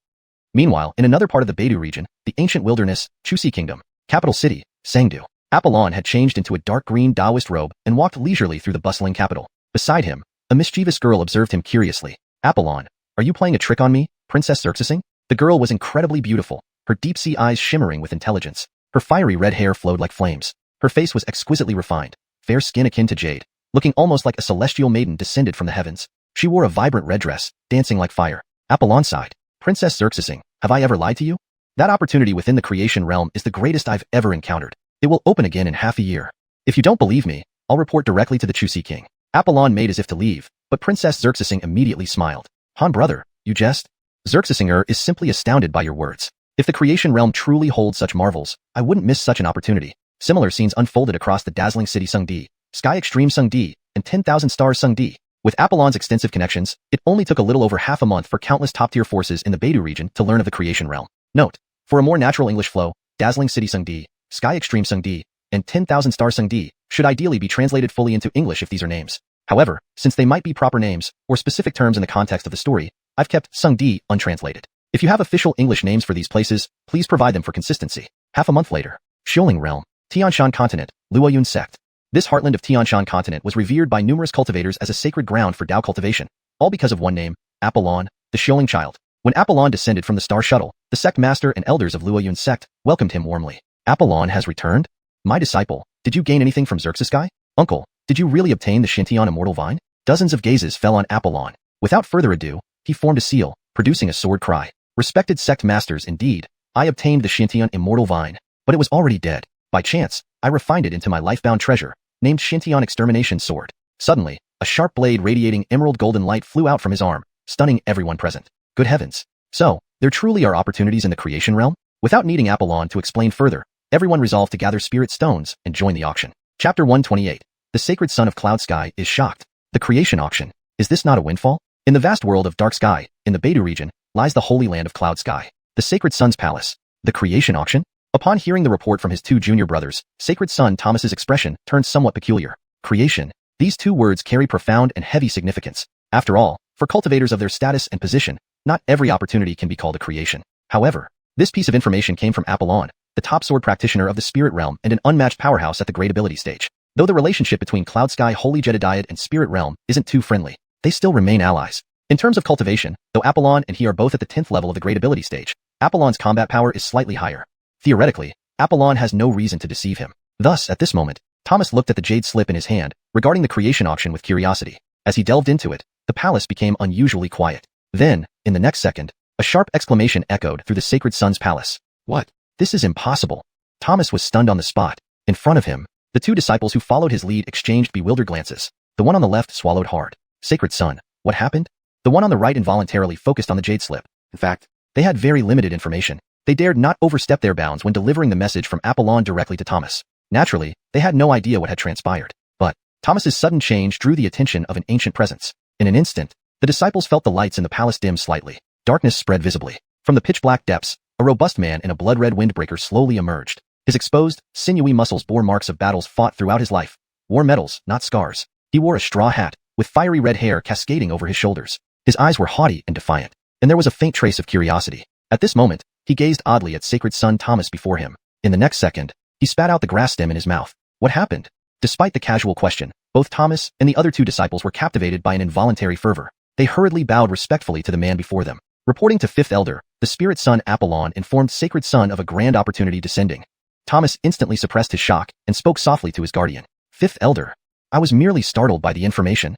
S1: Meanwhile, in another part of the Beidou region, the ancient wilderness, Xusi Kingdom, capital city, Sangdu. Apollon had changed into a dark green Taoist robe and walked leisurely through the bustling capital. Beside him, a mischievous girl observed him curiously. Apollon, are you playing a trick on me, Princess Xerxesing? The girl was incredibly beautiful, her deep-sea eyes shimmering with intelligence. Her fiery red hair flowed like flames. Her face was exquisitely refined, fair skin akin to jade, looking almost like a celestial maiden descended from the heavens. She wore a vibrant red dress, dancing like fire. Apollon sighed. Princess Xerxesing, have I ever lied to you? That opportunity within the creation realm is the greatest I've ever encountered. It will open again in half a year. If you don't believe me, I'll report directly to the Xusi King. Apollon made as if to leave, but Princess Xerxesing immediately smiled. Han brother, you jest? Xerxesinger is simply astounded by your words. If the creation realm truly holds such marvels, I wouldn't miss such an opportunity. Similar scenes unfolded across the dazzling city Sungdi, Sky Extreme Sungdi, and 10,000 Stars Sungdi. With Apollon's extensive connections, it only took a little over half a month for countless top-tier forces in the Beidou region to learn of the creation realm. Note, for a more natural English flow, Dazzling City Sungdi, Sky Extreme Sungdi, and 10,000 Star Sungdi should ideally be translated fully into English if these are names. However, since they might be proper names, or specific terms in the context of the story, I've kept Sungdi untranslated. If you have official English names for these places, please provide them for consistency. Half a month later, Xiaoling Realm, Tianshan Continent, Luoyun Sect. This heartland of Tianshan continent was revered by numerous cultivators as a sacred ground for Dao cultivation, all because of one name, Apollon, the Xiaoling child. When Apollon descended from the star shuttle, the sect master and elders of Luoyun's sect welcomed him warmly. Apollon has returned? My disciple, did you gain anything from Xianxia? Uncle, did you really obtain the Xintian immortal vine? Dozens of gazes fell on Apollon. Without further ado, he formed a seal, producing a sword cry. Respected sect masters, indeed, I obtained the Xintian immortal vine, but it was already dead. By chance, I refined it into my life-bound treasure, named Xintian Extermination Sword. Suddenly, a sharp blade radiating emerald golden light flew out from his arm, stunning everyone present. Good heavens. So, there truly are opportunities in the creation realm? Without needing Apollon to explain further, everyone resolved to gather spirit stones and join the auction. Chapter 128. The sacred son of Cloud Sky is shocked. The creation auction. Is this not a windfall? In the vast world of Dark Sky, in the Beidou region, lies the holy land of Cloud Sky, the sacred son's palace. The creation auction? Upon hearing the report from his two junior brothers, sacred son Thomas's expression turned somewhat peculiar. Creation. These two words carry profound and heavy significance. After all, for cultivators of their status and position, not every opportunity can be called a creation. However, this piece of information came from Apollon, the top sword practitioner of the spirit realm and an unmatched powerhouse at the great ability stage. Though the relationship between Cloud Sky Holy Jedediad and spirit realm isn't too friendly, they still remain allies. In terms of cultivation, though Apollon and he are both at the 10th level of the great ability stage, Apollon's combat power is slightly higher. Theoretically, Apollon has no reason to deceive him. Thus, at this moment, Thomas looked at the jade slip in his hand, regarding the creation auction with curiosity. As he delved into it, the palace became unusually quiet. Then, in the next second, a sharp exclamation echoed through the sacred son's palace. What? This is impossible. Thomas was stunned on the spot. In front of him, the two disciples who followed his lead exchanged bewildered glances. The one on the left swallowed hard. Sacred son, what happened? The one on the right involuntarily focused on the jade slip. In fact, they had very limited information. They dared not overstep their bounds when delivering the message from Apollon directly to Thomas. Naturally, they had no idea what had transpired. But Thomas's sudden change drew the attention of an ancient presence. In an instant, the disciples felt the lights in the palace dim slightly. Darkness spread visibly. From the pitch-black depths, a robust man in a blood-red windbreaker slowly emerged. His exposed, sinewy muscles bore marks of battles fought throughout his life. Wore medals, not scars. He wore a straw hat, with fiery red hair cascading over his shoulders. His eyes were haughty and defiant, and there was a faint trace of curiosity. At this moment, he gazed oddly at sacred son Thomas before him. In the next second, he spat out the grass stem in his mouth. What happened? Despite the casual question, both Thomas and the other two disciples were captivated by an involuntary fervor. They hurriedly bowed respectfully to the man before them. Reporting to fifth elder, the spirit son Apollon informed sacred son of a grand opportunity descending. Thomas instantly suppressed his shock and spoke softly to his guardian. Fifth elder, I was merely startled by the information.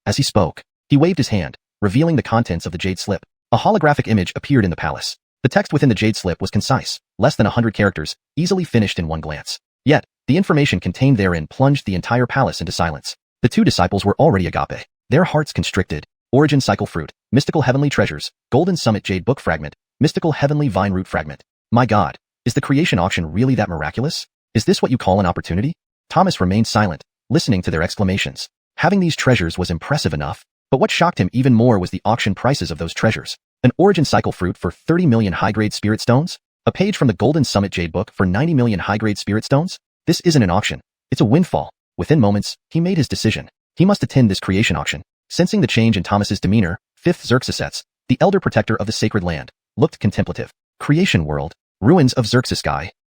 S1: As he spoke, he waved his hand, revealing the contents of the jade slip. A holographic image appeared in the palace. The text within the jade slip was concise, less than 100 characters, easily finished in one glance. Yet, the information contained therein plunged the entire palace into silence. The two disciples were already agape, their hearts constricted. Origin cycle fruit, mystical heavenly treasures, golden summit jade book fragment, mystical heavenly vine root fragment. My God, is the creation auction really that miraculous? Is this what you call an opportunity? Thomas remained silent, listening to their exclamations. Having these treasures was impressive enough, but what shocked him even more was the auction prices of those treasures. An origin cycle fruit for 30 million high-grade spirit stones? A page from the Golden Summit Jade Book for 90 million high-grade spirit stones? This isn't an auction. It's a windfall. Within moments, he made his decision. He must attend this creation auction. Sensing the change in Thomas's demeanor, fifth Xerxes, the elder protector of the sacred land, looked contemplative. Creation world. Ruins of Xerxes.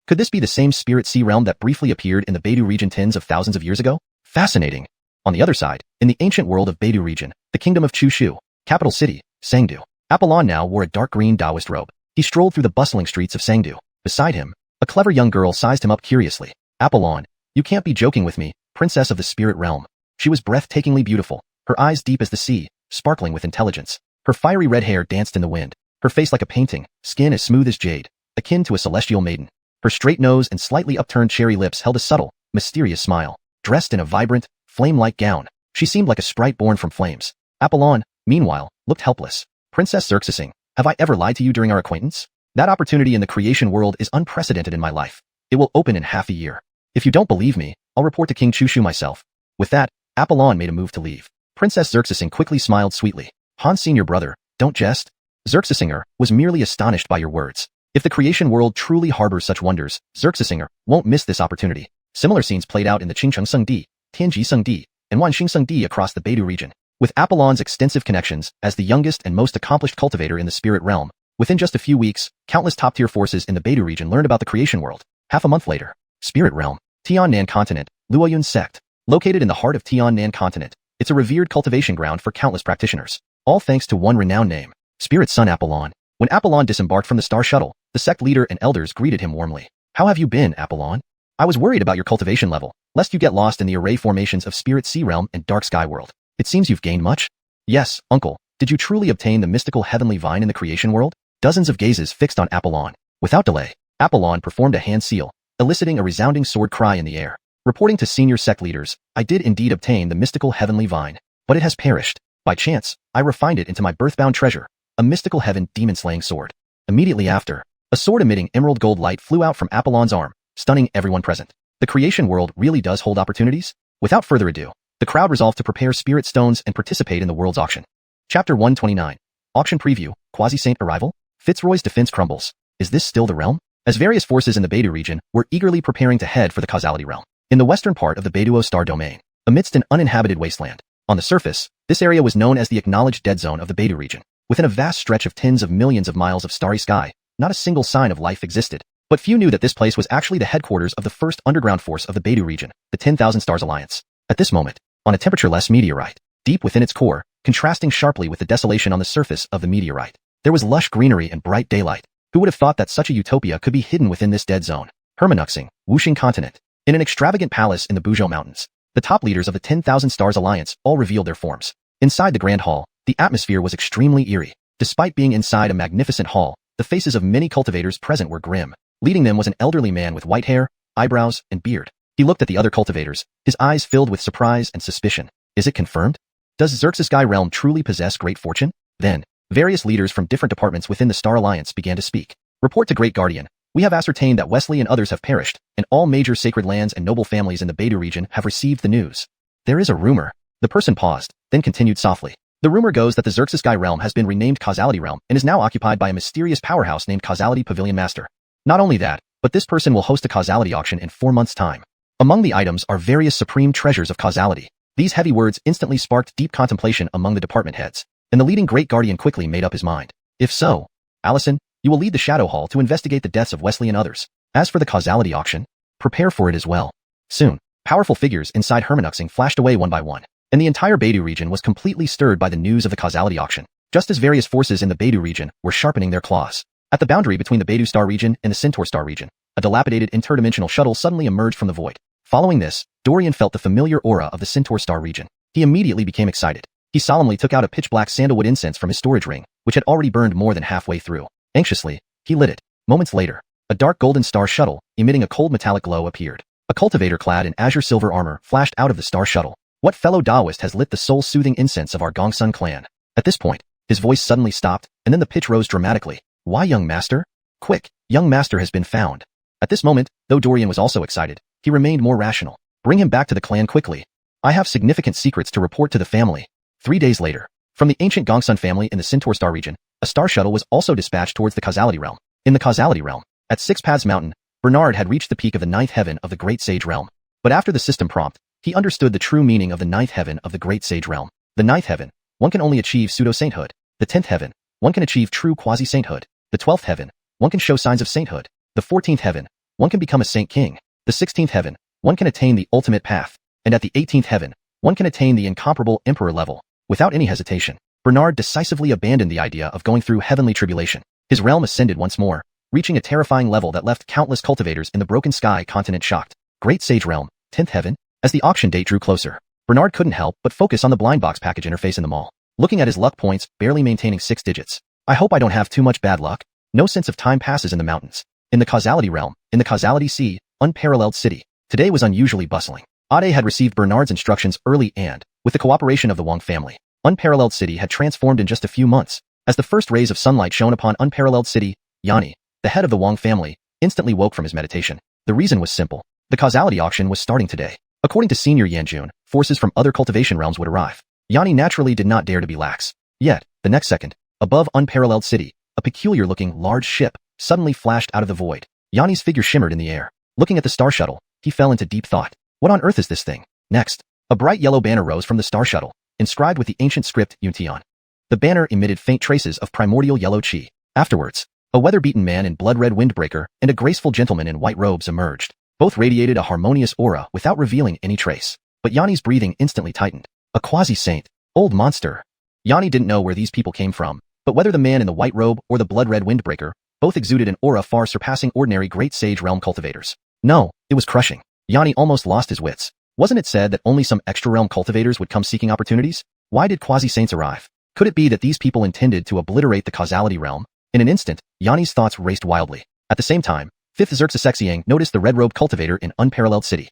S1: Could this be the same spirit sea realm that briefly appeared in the Beidou region tens of thousands of years ago? Fascinating. On the other side, in the ancient world of Beidou region, the kingdom of Chushu, capital city, Sangdu. Apollon now wore a dark green Taoist robe. He strolled through the bustling streets of Sangdu. Beside him, a clever young girl sized him up curiously. Apollon, you can't be joking with me, princess of the spirit realm. She was breathtakingly beautiful, her eyes deep as the sea, sparkling with intelligence. Her fiery red hair danced in the wind, her face like a painting, skin as smooth as jade, akin to a celestial maiden. Her straight nose and slightly upturned cherry lips held a subtle, mysterious smile. Dressed in a vibrant, flame-like gown, she seemed like a sprite born from flames. Apollon, meanwhile, looked helpless. Princess Xerxes, have I ever lied to you during our acquaintance? That opportunity in the creation world is unprecedented in my life. It will open in half a year. If you don't believe me, I'll report to King Chushu myself. With that, Apollon made a move to leave. Princess Xerxes quickly smiled sweetly. Han senior brother, don't jest. Xerxes was merely astonished by your words. If the creation world truly harbors such wonders, Xerxes won't miss this opportunity. Similar scenes played out in the Qingcheng Sengdi, Tianji Sengdi, and Wanxing Sengdi across the Beidou region. With Apollon's extensive connections as the youngest and most accomplished cultivator in the spirit realm, within just a few weeks, countless top-tier forces in the Beidou region learned about the creation world. Half a month later, spirit realm, Tiannan continent, Luoyun sect. Located in the heart of Tiannan continent, it's a revered cultivation ground for countless practitioners, all thanks to one renowned name, Spirit Son Apollon. When Apollon disembarked from the Star Shuttle, the sect leader and elders greeted him warmly. How have you been, Apollon? I was worried about your cultivation level, lest you get lost in the array formations of Spirit Sea Realm and Dark Sky World. It seems you've gained much? Yes, uncle. Did you truly obtain the mystical heavenly vine in the creation world? Dozens of gazes fixed on Apollon. Without delay, Apollon performed a hand seal, eliciting a resounding sword cry in the air. Reporting to senior sect leaders, I did indeed obtain the mystical heavenly vine, but it has perished. By chance, I refined it into my birthbound treasure, a mystical heaven demon-slaying sword. Immediately after, a sword emitting emerald gold light flew out from Apollon's arm, stunning everyone present. The creation world really does hold opportunities? Without further ado, the crowd resolved to prepare spirit stones and participate in the world's auction. Chapter 129. Auction Preview, Quasi-Saint Arrival? Fitzroy's defense crumbles. Is this still the realm? As various forces in the Beidou region were eagerly preparing to head for the Causality realm. In the western part of the Beidou Star domain, amidst an uninhabited wasteland. On the surface, this area was known as the acknowledged dead zone of the Beidou region. Within a vast stretch of tens of millions of miles of starry sky, not a single sign of life existed. But few knew that this place was actually the headquarters of the first underground force of the Beidou region, the 10,000 Stars Alliance. At this moment, on a temperature-less meteorite, deep within its core, contrasting sharply with the desolation on the surface of the meteorite, there was lush greenery and bright daylight. Who would have thought that such a utopia could be hidden within this dead zone? Hermanuxing, Wuxia continent. In an extravagant palace in the Buzhou Mountains, the top leaders of the 10,000 Stars Alliance all revealed their forms. Inside the grand hall, the atmosphere was extremely eerie. Despite being inside a magnificent hall, the faces of many cultivators present were grim. Leading them was an elderly man with white hair, eyebrows, and beard. He looked at the other cultivators, his eyes filled with surprise and suspicion. Is it confirmed? Does Xianxia realm truly possess great fortune? Then, various leaders from different departments within the Star Alliance began to speak. Report to Great Guardian. We have ascertained that Wesley and others have perished, and all major sacred lands and noble families in the Beidou region have received the news. There is a rumor. The person paused, then continued softly. The rumor goes that the Xianxia realm has been renamed Causality Realm and is now occupied by a mysterious powerhouse named Causality Pavilion Master. Not only that, but this person will host a causality auction in 4 months' time. Among the items are various supreme treasures of causality. These heavy words instantly sparked deep contemplation among the department heads, and the leading Great Guardian quickly made up his mind. If so, Allison, you will lead the Shadow Hall to investigate the deaths of Wesley and others. As for the causality auction, prepare for it as well. Soon, powerful figures inside Hermanuxing flashed away one by one, and the entire Beidou region was completely stirred by the news of the causality auction, just as various forces in the Beidou region were sharpening their claws. At the boundary between the Beidou Star region and the Centaur Star region, a dilapidated interdimensional shuttle suddenly emerged from the void. Following this, Dorian felt the familiar aura of the Centaur Star region. He immediately became excited. He solemnly took out a pitch-black sandalwood incense from his storage ring, which had already burned more than halfway through. Anxiously, he lit it. Moments later, a dark golden star shuttle, emitting a cold metallic glow, appeared. A cultivator clad in azure silver armor flashed out of the star shuttle. What fellow Taoist has lit the soul-soothing incense of our Gongsun clan? At this point, his voice suddenly stopped, and then the pitch rose dramatically. Why, young master? Quick, young master has been found. At this moment, though Dorian was also excited, he remained more rational. Bring him back to the clan quickly. I have significant secrets to report to the family. 3 days later, from the ancient Gongsun family in the Centaur Star region, a star shuttle was also dispatched towards the Causality realm. In the Causality realm, at Six Paths Mountain, Bernard had reached the peak of the 9th heaven of the Great Sage realm. But after the system prompt, he understood the true meaning of the 9th heaven of the Great Sage realm. The 9th heaven, one can only achieve pseudo-sainthood. The 10th heaven, one can achieve true quasi-sainthood. The 12th heaven, one can show signs of sainthood. The 14th heaven, one can become a saint king. The 16th heaven, one can attain the ultimate path. And at the 18th heaven, one can attain the incomparable emperor level. Without any hesitation, Bernard decisively abandoned the idea of going through heavenly tribulation. His realm ascended once more, reaching a terrifying level that left countless cultivators in the Broken Sky continent shocked. Great Sage Realm, 10th heaven? As the auction date drew closer, Bernard couldn't help but focus on the blind box package interface in the mall. Looking at his luck points, barely maintaining 6 digits. I hope I don't have too much bad luck. No sense of time passes in the mountains. In the Causality realm, in the Causality Sea, unparalleled city. Today was unusually bustling. Ade had received Bernard's instructions early and, with the cooperation of the Wang family, Unparalleled City had transformed in just a few months. As the first rays of sunlight shone upon Unparalleled City, Yanni, the head of the Wang family, instantly woke from his meditation. The reason was simple. The causality auction was starting today. According to Senior Yanjun, forces from other cultivation realms would arrive. Yanni naturally did not dare to be lax. Yet, the next second, above Unparalleled City, a peculiar-looking large ship suddenly flashed out of the void. Yanni's figure shimmered in the air. Looking at the star shuttle, he fell into deep thought. What on earth is this thing? Next, a bright yellow banner rose from the star shuttle, inscribed with the ancient script Yuntian. The banner emitted faint traces of primordial yellow chi. Afterwards, a weather-beaten man in blood-red windbreaker and a graceful gentleman in white robes emerged. Both radiated a harmonious aura without revealing any trace. but Yanni's breathing instantly tightened. A quasi-saint. Old monster. Yanni didn't know where these people came from, but whether the man in the white robe or the blood-red windbreaker, both exuded an aura far surpassing ordinary Great Sage realm cultivators. No, it was crushing. Yanni almost lost his wits. Wasn't it said that only some extra-realm cultivators would come seeking opportunities? Why did quasi-saints arrive? Could it be that these people intended to obliterate the causality realm? In an instant, Yanni's thoughts raced wildly. At the same time, 5th Xuanhuan noticed the red-robed cultivator in unparalleled city.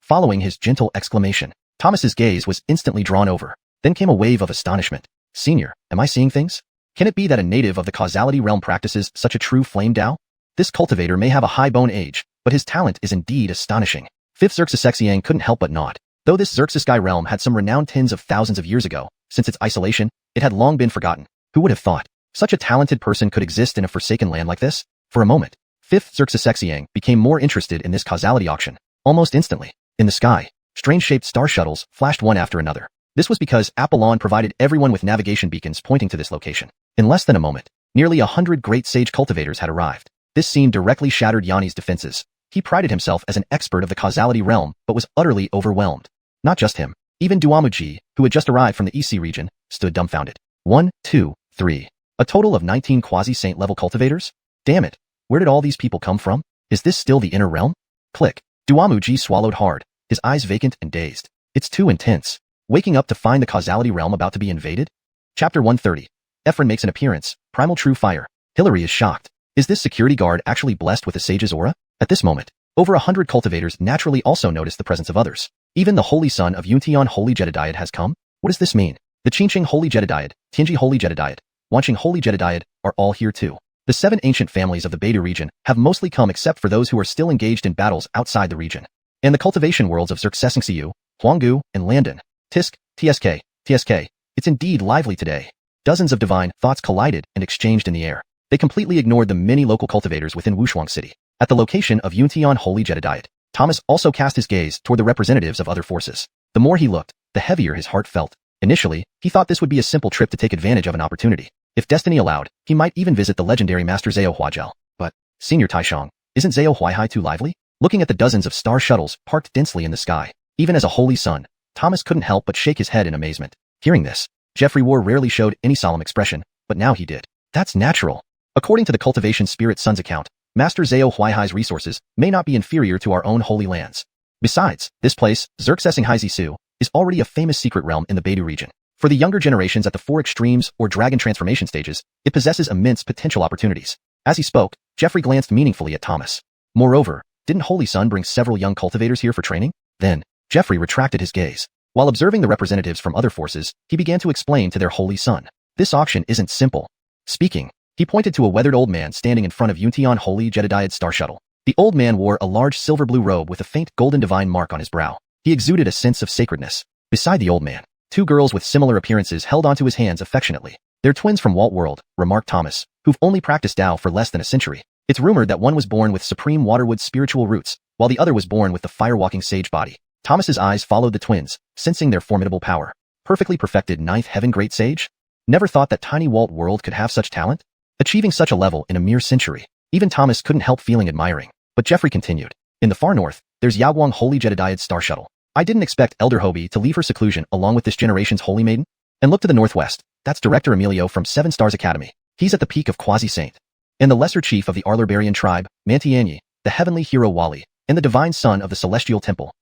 S1: Following his gentle exclamation, Thomas's gaze was instantly drawn over. Then came a wave of astonishment. Senior, am I seeing things? Can it be that a native of the causality realm practices such a true flame Dao? This cultivator may have a high bone age, but his talent is indeed astonishing. 5th Xuanhuan couldn't help but nod. Though this Xuanhuan realm had some renowned tens of thousands of years ago, since its isolation, it had long been forgotten. Who would have thought such a talented person could exist in a forsaken land like this? For a moment, 5th Xuanhuan became more interested in this causality auction. Almost instantly, in the sky, strange-shaped star shuttles flashed one after another. This was because Apollon provided everyone with navigation beacons pointing to this location. In less than a moment, nearly 100 great sage cultivators had arrived. This scene directly shattered Yanni's defenses. He prided himself as an expert of the causality realm, but was utterly overwhelmed. Not just him. Even Duamuji, who had just arrived from the EC region, stood dumbfounded. 1, 2, 3. A total of 19 quasi-saint level cultivators? Damn it. Where did all these people come from? Is this still the inner realm? Click. Duamuji swallowed hard, his eyes vacant and dazed. It's too intense. Waking up to find the causality realm about to be invaded? Chapter 130. Ephraim makes an appearance. Primal True Fire. Hilary is shocked. Is this security guard actually blessed with a sage's aura? At this moment, over 100 cultivators naturally also notice the presence of others. Even the holy son of Yuntian Holy Jedediad has come? What does this mean? The Qingqing Holy Jedediad, Tianji Holy Jedediad, Wanqing Holy Jedediad are all here too. The 7 ancient families of the Beidou region have mostly come except for those who are still engaged in battles outside the region. And the cultivation worlds of Xianxia, Huanggu, and Landon. Tisk, TSK. It's indeed lively today. Dozens of divine thoughts collided and exchanged in the air. They completely ignored the many local cultivators within Wuxia City. At the location of Yuntian Holy Jedediad, Thomas also cast his gaze toward the representatives of other forces. The more he looked, the heavier his heart felt. Initially, he thought this would be a simple trip to take advantage of an opportunity. If destiny allowed, he might even visit the legendary Master Zhao Huajiao. But, Senior Taishang, isn't Zhao Huaihai too lively? Looking at the dozens of star shuttles parked densely in the sky, even as a holy son, Thomas couldn't help but shake his head in amazement. Hearing this, Jeffrey War rarely showed any solemn expression, but now he did. That's natural. According to the Cultivation Spirit Sun's account, Master Zhao Huaihai's resources may not be inferior to our own holy lands. Besides, this place, Xerxesing is already a famous secret realm in the Beidou region. For the younger generations at the 4 extremes or dragon transformation stages, it possesses immense potential opportunities. As he spoke, Jeffrey glanced meaningfully at Thomas. Moreover, didn't Holy Sun bring several young cultivators here for training? Then, Jeffrey retracted his gaze. While observing the representatives from other forces, he began to explain to their Holy Sun. This auction isn't simple. Speaking, he pointed to a weathered old man standing in front of Yuntian Holy Jedediad star shuttle. The old man wore a large silver-blue robe with a faint golden divine mark on his brow. He exuded a sense of sacredness. Beside the old man, 2 girls with similar appearances held onto his hands affectionately. They're twins from Walt World, remarked Thomas, who've only practiced Tao for less than a century. It's rumored that one was born with supreme Waterwood spiritual roots, while the other was born with the fire-walking sage body. Thomas's eyes followed the twins, sensing their formidable power. Perfectly perfected 9th heaven great sage? Never thought that tiny Walt World could have such talent? Achieving such a level in a mere century. Even Thomas couldn't help feeling admiring. But Jeffrey continued. In the far north, there's Yaguang Holy Jedediad star shuttle. I didn't expect Elder Hobie to leave her seclusion along with this generation's holy maiden. And look to the northwest, that's Director Emilio from 7 Stars Academy. He's at the peak of quasi-saint. And the lesser chief of the Arlerbarian tribe, Mantianyi, the heavenly hero Wali, and the divine son of the celestial temple.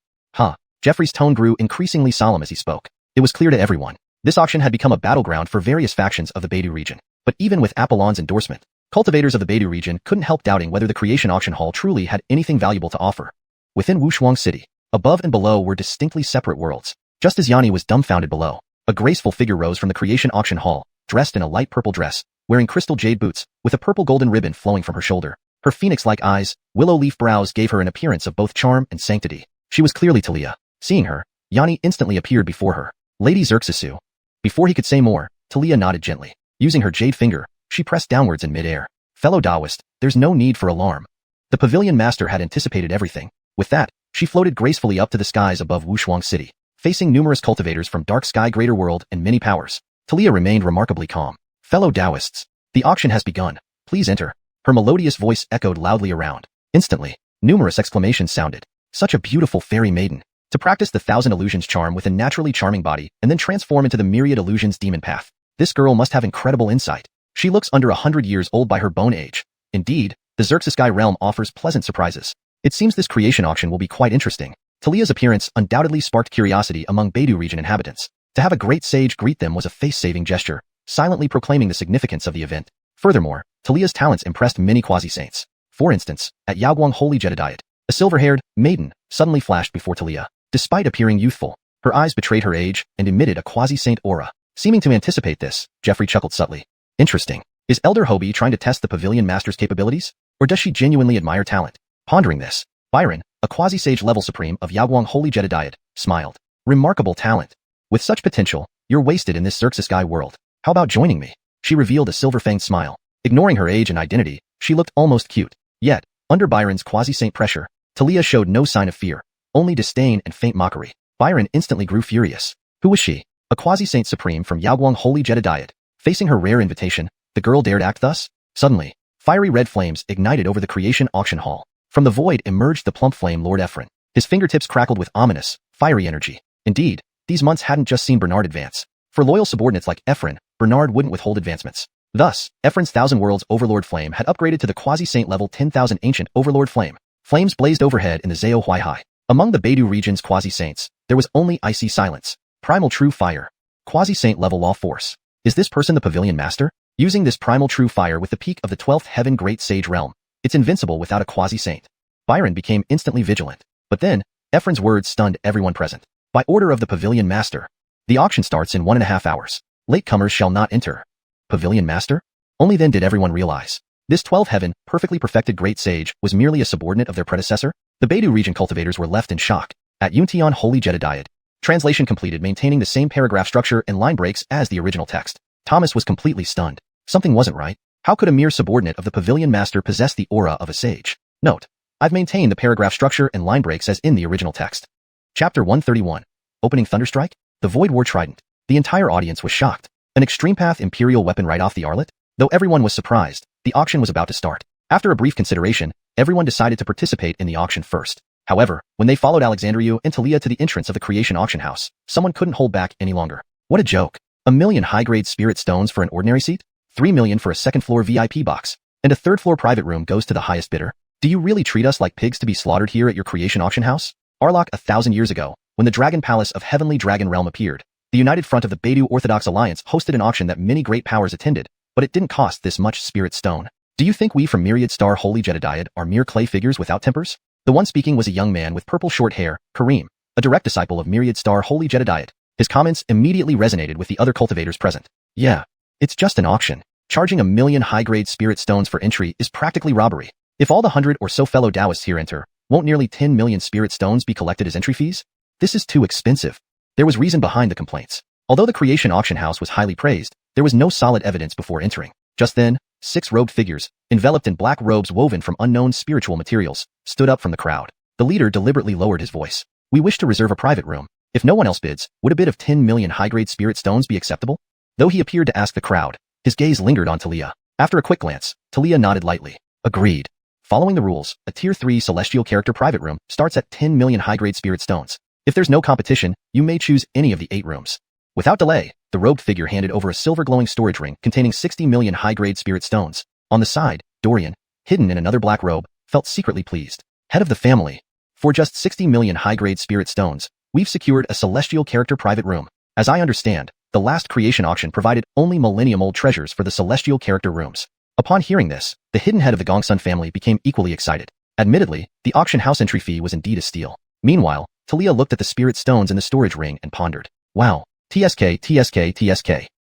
S1: Jeffrey's tone grew increasingly solemn as he spoke. It was clear to everyone. This auction had become a battleground for various factions of the Beidou region. But even with Apollon's endorsement, cultivators of the Beidou region couldn't help doubting whether the creation auction hall truly had anything valuable to offer. Within Wuxia City, above and below were distinctly separate worlds. Just as Yanni was dumbfounded below, a graceful figure rose from the creation auction hall, dressed in a light purple dress, wearing crystal jade boots, with a purple golden ribbon flowing from her shoulder. Her phoenix-like eyes, willow leaf brows gave her an appearance of both charm and sanctity. She was clearly Talia. Seeing her, Yanni instantly appeared before her. Lady Xerxesue. Before he could say more, Talia nodded gently. Using her jade finger, she pressed downwards in midair. Fellow Taoist, there's no need for alarm. The pavilion master had anticipated everything. With that, she floated gracefully up to the skies above Wuxia City, facing numerous cultivators from Dark Sky Greater World and many powers. Talia remained remarkably calm. Fellow Taoists, the auction has begun. Please enter. Her melodious voice echoed loudly around. Instantly, numerous exclamations sounded. Such a beautiful fairy maiden. To practice the 1,000 illusions charm with a naturally charming body and then transform into the myriad illusions demon path. This girl must have incredible insight. She looks under 100 years old by her bone age. Indeed, the Xianxia realm offers pleasant surprises. It seems this creation auction will be quite interesting. Talia's appearance undoubtedly sparked curiosity among Beidou region inhabitants. To have a great sage greet them was a face-saving gesture, silently proclaiming the significance of the event. Furthermore, Talia's talents impressed many quasi-saints. For instance, at Yaoguang Holy Jedi Diet, a silver-haired maiden suddenly flashed before Talia. Despite appearing youthful, her eyes betrayed her age and emitted a quasi-saint aura. Seeming to anticipate this, Jeffrey chuckled subtly. Interesting. Is Elder Hobie trying to test the Pavilion Master's capabilities? Or does she genuinely admire talent? Pondering this, Byron, a quasi-sage level supreme of Yaoguang Holy Jedi Diet, smiled. Remarkable talent. With such potential, you're wasted in this Xianxia world. How about joining me? She revealed a silver-fanged smile. Ignoring her age and identity, she looked almost cute. Yet, under Byron's quasi-saint pressure, Talia showed no sign of fear, only disdain and faint mockery. Byron instantly grew furious. Who was she? A quasi-saint supreme from Yaoguang Holy Jedi Diet. Facing her rare invitation, the girl dared act thus? Suddenly, fiery red flames ignited over the creation auction hall. From the void emerged the plump flame Lord Ephron. His fingertips crackled with ominous, fiery energy. Indeed, these months hadn't just seen Bernard advance. For loyal subordinates like Ephron, Bernard wouldn't withhold advancements. Thus, Ephron's 1,000 Worlds Overlord Flame had upgraded to the quasi-saint level 10,000 Ancient Overlord Flame. Flames blazed overhead in the Zhao Huaihai. Among the Beidou region's quasi-saints, there was only icy silence. Primal True Fire. Quasi-saint level Law Force. Is this person the Pavilion Master? Using this primal true fire with the peak of the 12th Heaven Great Sage Realm, it's invincible without a quasi-saint. Byron became instantly vigilant. But then, Ephron's words stunned everyone present. By order of the Pavilion Master, the auction starts in 1.5 hours. Latecomers shall not enter. Pavilion Master? Only then did everyone realize. This 12th Heaven, perfectly perfected Great Sage was merely a subordinate of their predecessor? The Beidou region cultivators were left in shock. At Yuntian Holy Jedi Diet. Translation completed maintaining the same paragraph structure and line breaks as the original text. Thomas was completely stunned. Something wasn't right. How could a mere subordinate of the Pavilion Master possess the aura of a sage? Note. I've maintained the paragraph structure and line breaks as in the original text. Chapter 131. Opening Thunderstrike? The Void War Trident. The entire audience was shocked. An extreme path Imperial weapon right off the Arlet? Though everyone was surprised, the auction was about to start. After a brief consideration, everyone decided to participate in the auction first. However, when they followed Alexandria and Talia to the entrance of the creation auction house, someone couldn't hold back any longer. What a joke. 1 million high-grade spirit stones for an ordinary seat? 3 million for a second-floor VIP box. And a third-floor private room goes to the highest bidder? Do you really treat us like pigs to be slaughtered here at your creation auction house? Arlok 1,000 years ago, when the Dragon Palace of Heavenly Dragon Realm appeared, the United Front of the Beidou Orthodox Alliance hosted an auction that many great powers attended, but it didn't cost this much spirit stone. Do you think we from Myriad Star Holy Jedi Diet are mere clay figures without tempers? The one speaking was a young man with purple short hair, Kareem, a direct disciple of Myriad Star Holy Jedi Diet. His comments immediately resonated with the other cultivators present. Yeah, it's just an auction. Charging 1 million high-grade spirit stones for entry is practically robbery. If all the 100 or so fellow Taoists here enter, won't nearly 10 million spirit stones be collected as entry fees? This is too expensive. There was reason behind the complaints. Although the creation auction house was highly praised, there was no solid evidence before entering. Just then, 6 robed figures, enveloped in black robes woven from unknown spiritual materials, stood up from the crowd. The leader deliberately lowered his voice. We wish to reserve a private room. If no one else bids, would a bid of 10 million high-grade spirit stones be acceptable? Though he appeared to ask the crowd, his gaze lingered on Talia. After a quick glance, Talia nodded lightly. Agreed. Following the rules, a Tier 3 celestial character private room starts at 10 million high-grade spirit stones. If there's no competition, you may choose any of the 8 rooms. Without delay, the robed figure handed over a silver glowing storage ring containing 60 million high-grade spirit stones. On the side, Dorian, hidden in another black robe, felt secretly pleased. Head of the family. For just 60 million high-grade spirit stones, we've secured a celestial character private room. As I understand, the last creation auction provided only millennium-old treasures for the celestial character rooms. Upon hearing this, the hidden head of the Gongsun family became equally excited. Admittedly, the auction house entry fee was indeed a steal. Meanwhile, Talia looked at the spirit stones in the storage ring and pondered. Wow. TSK.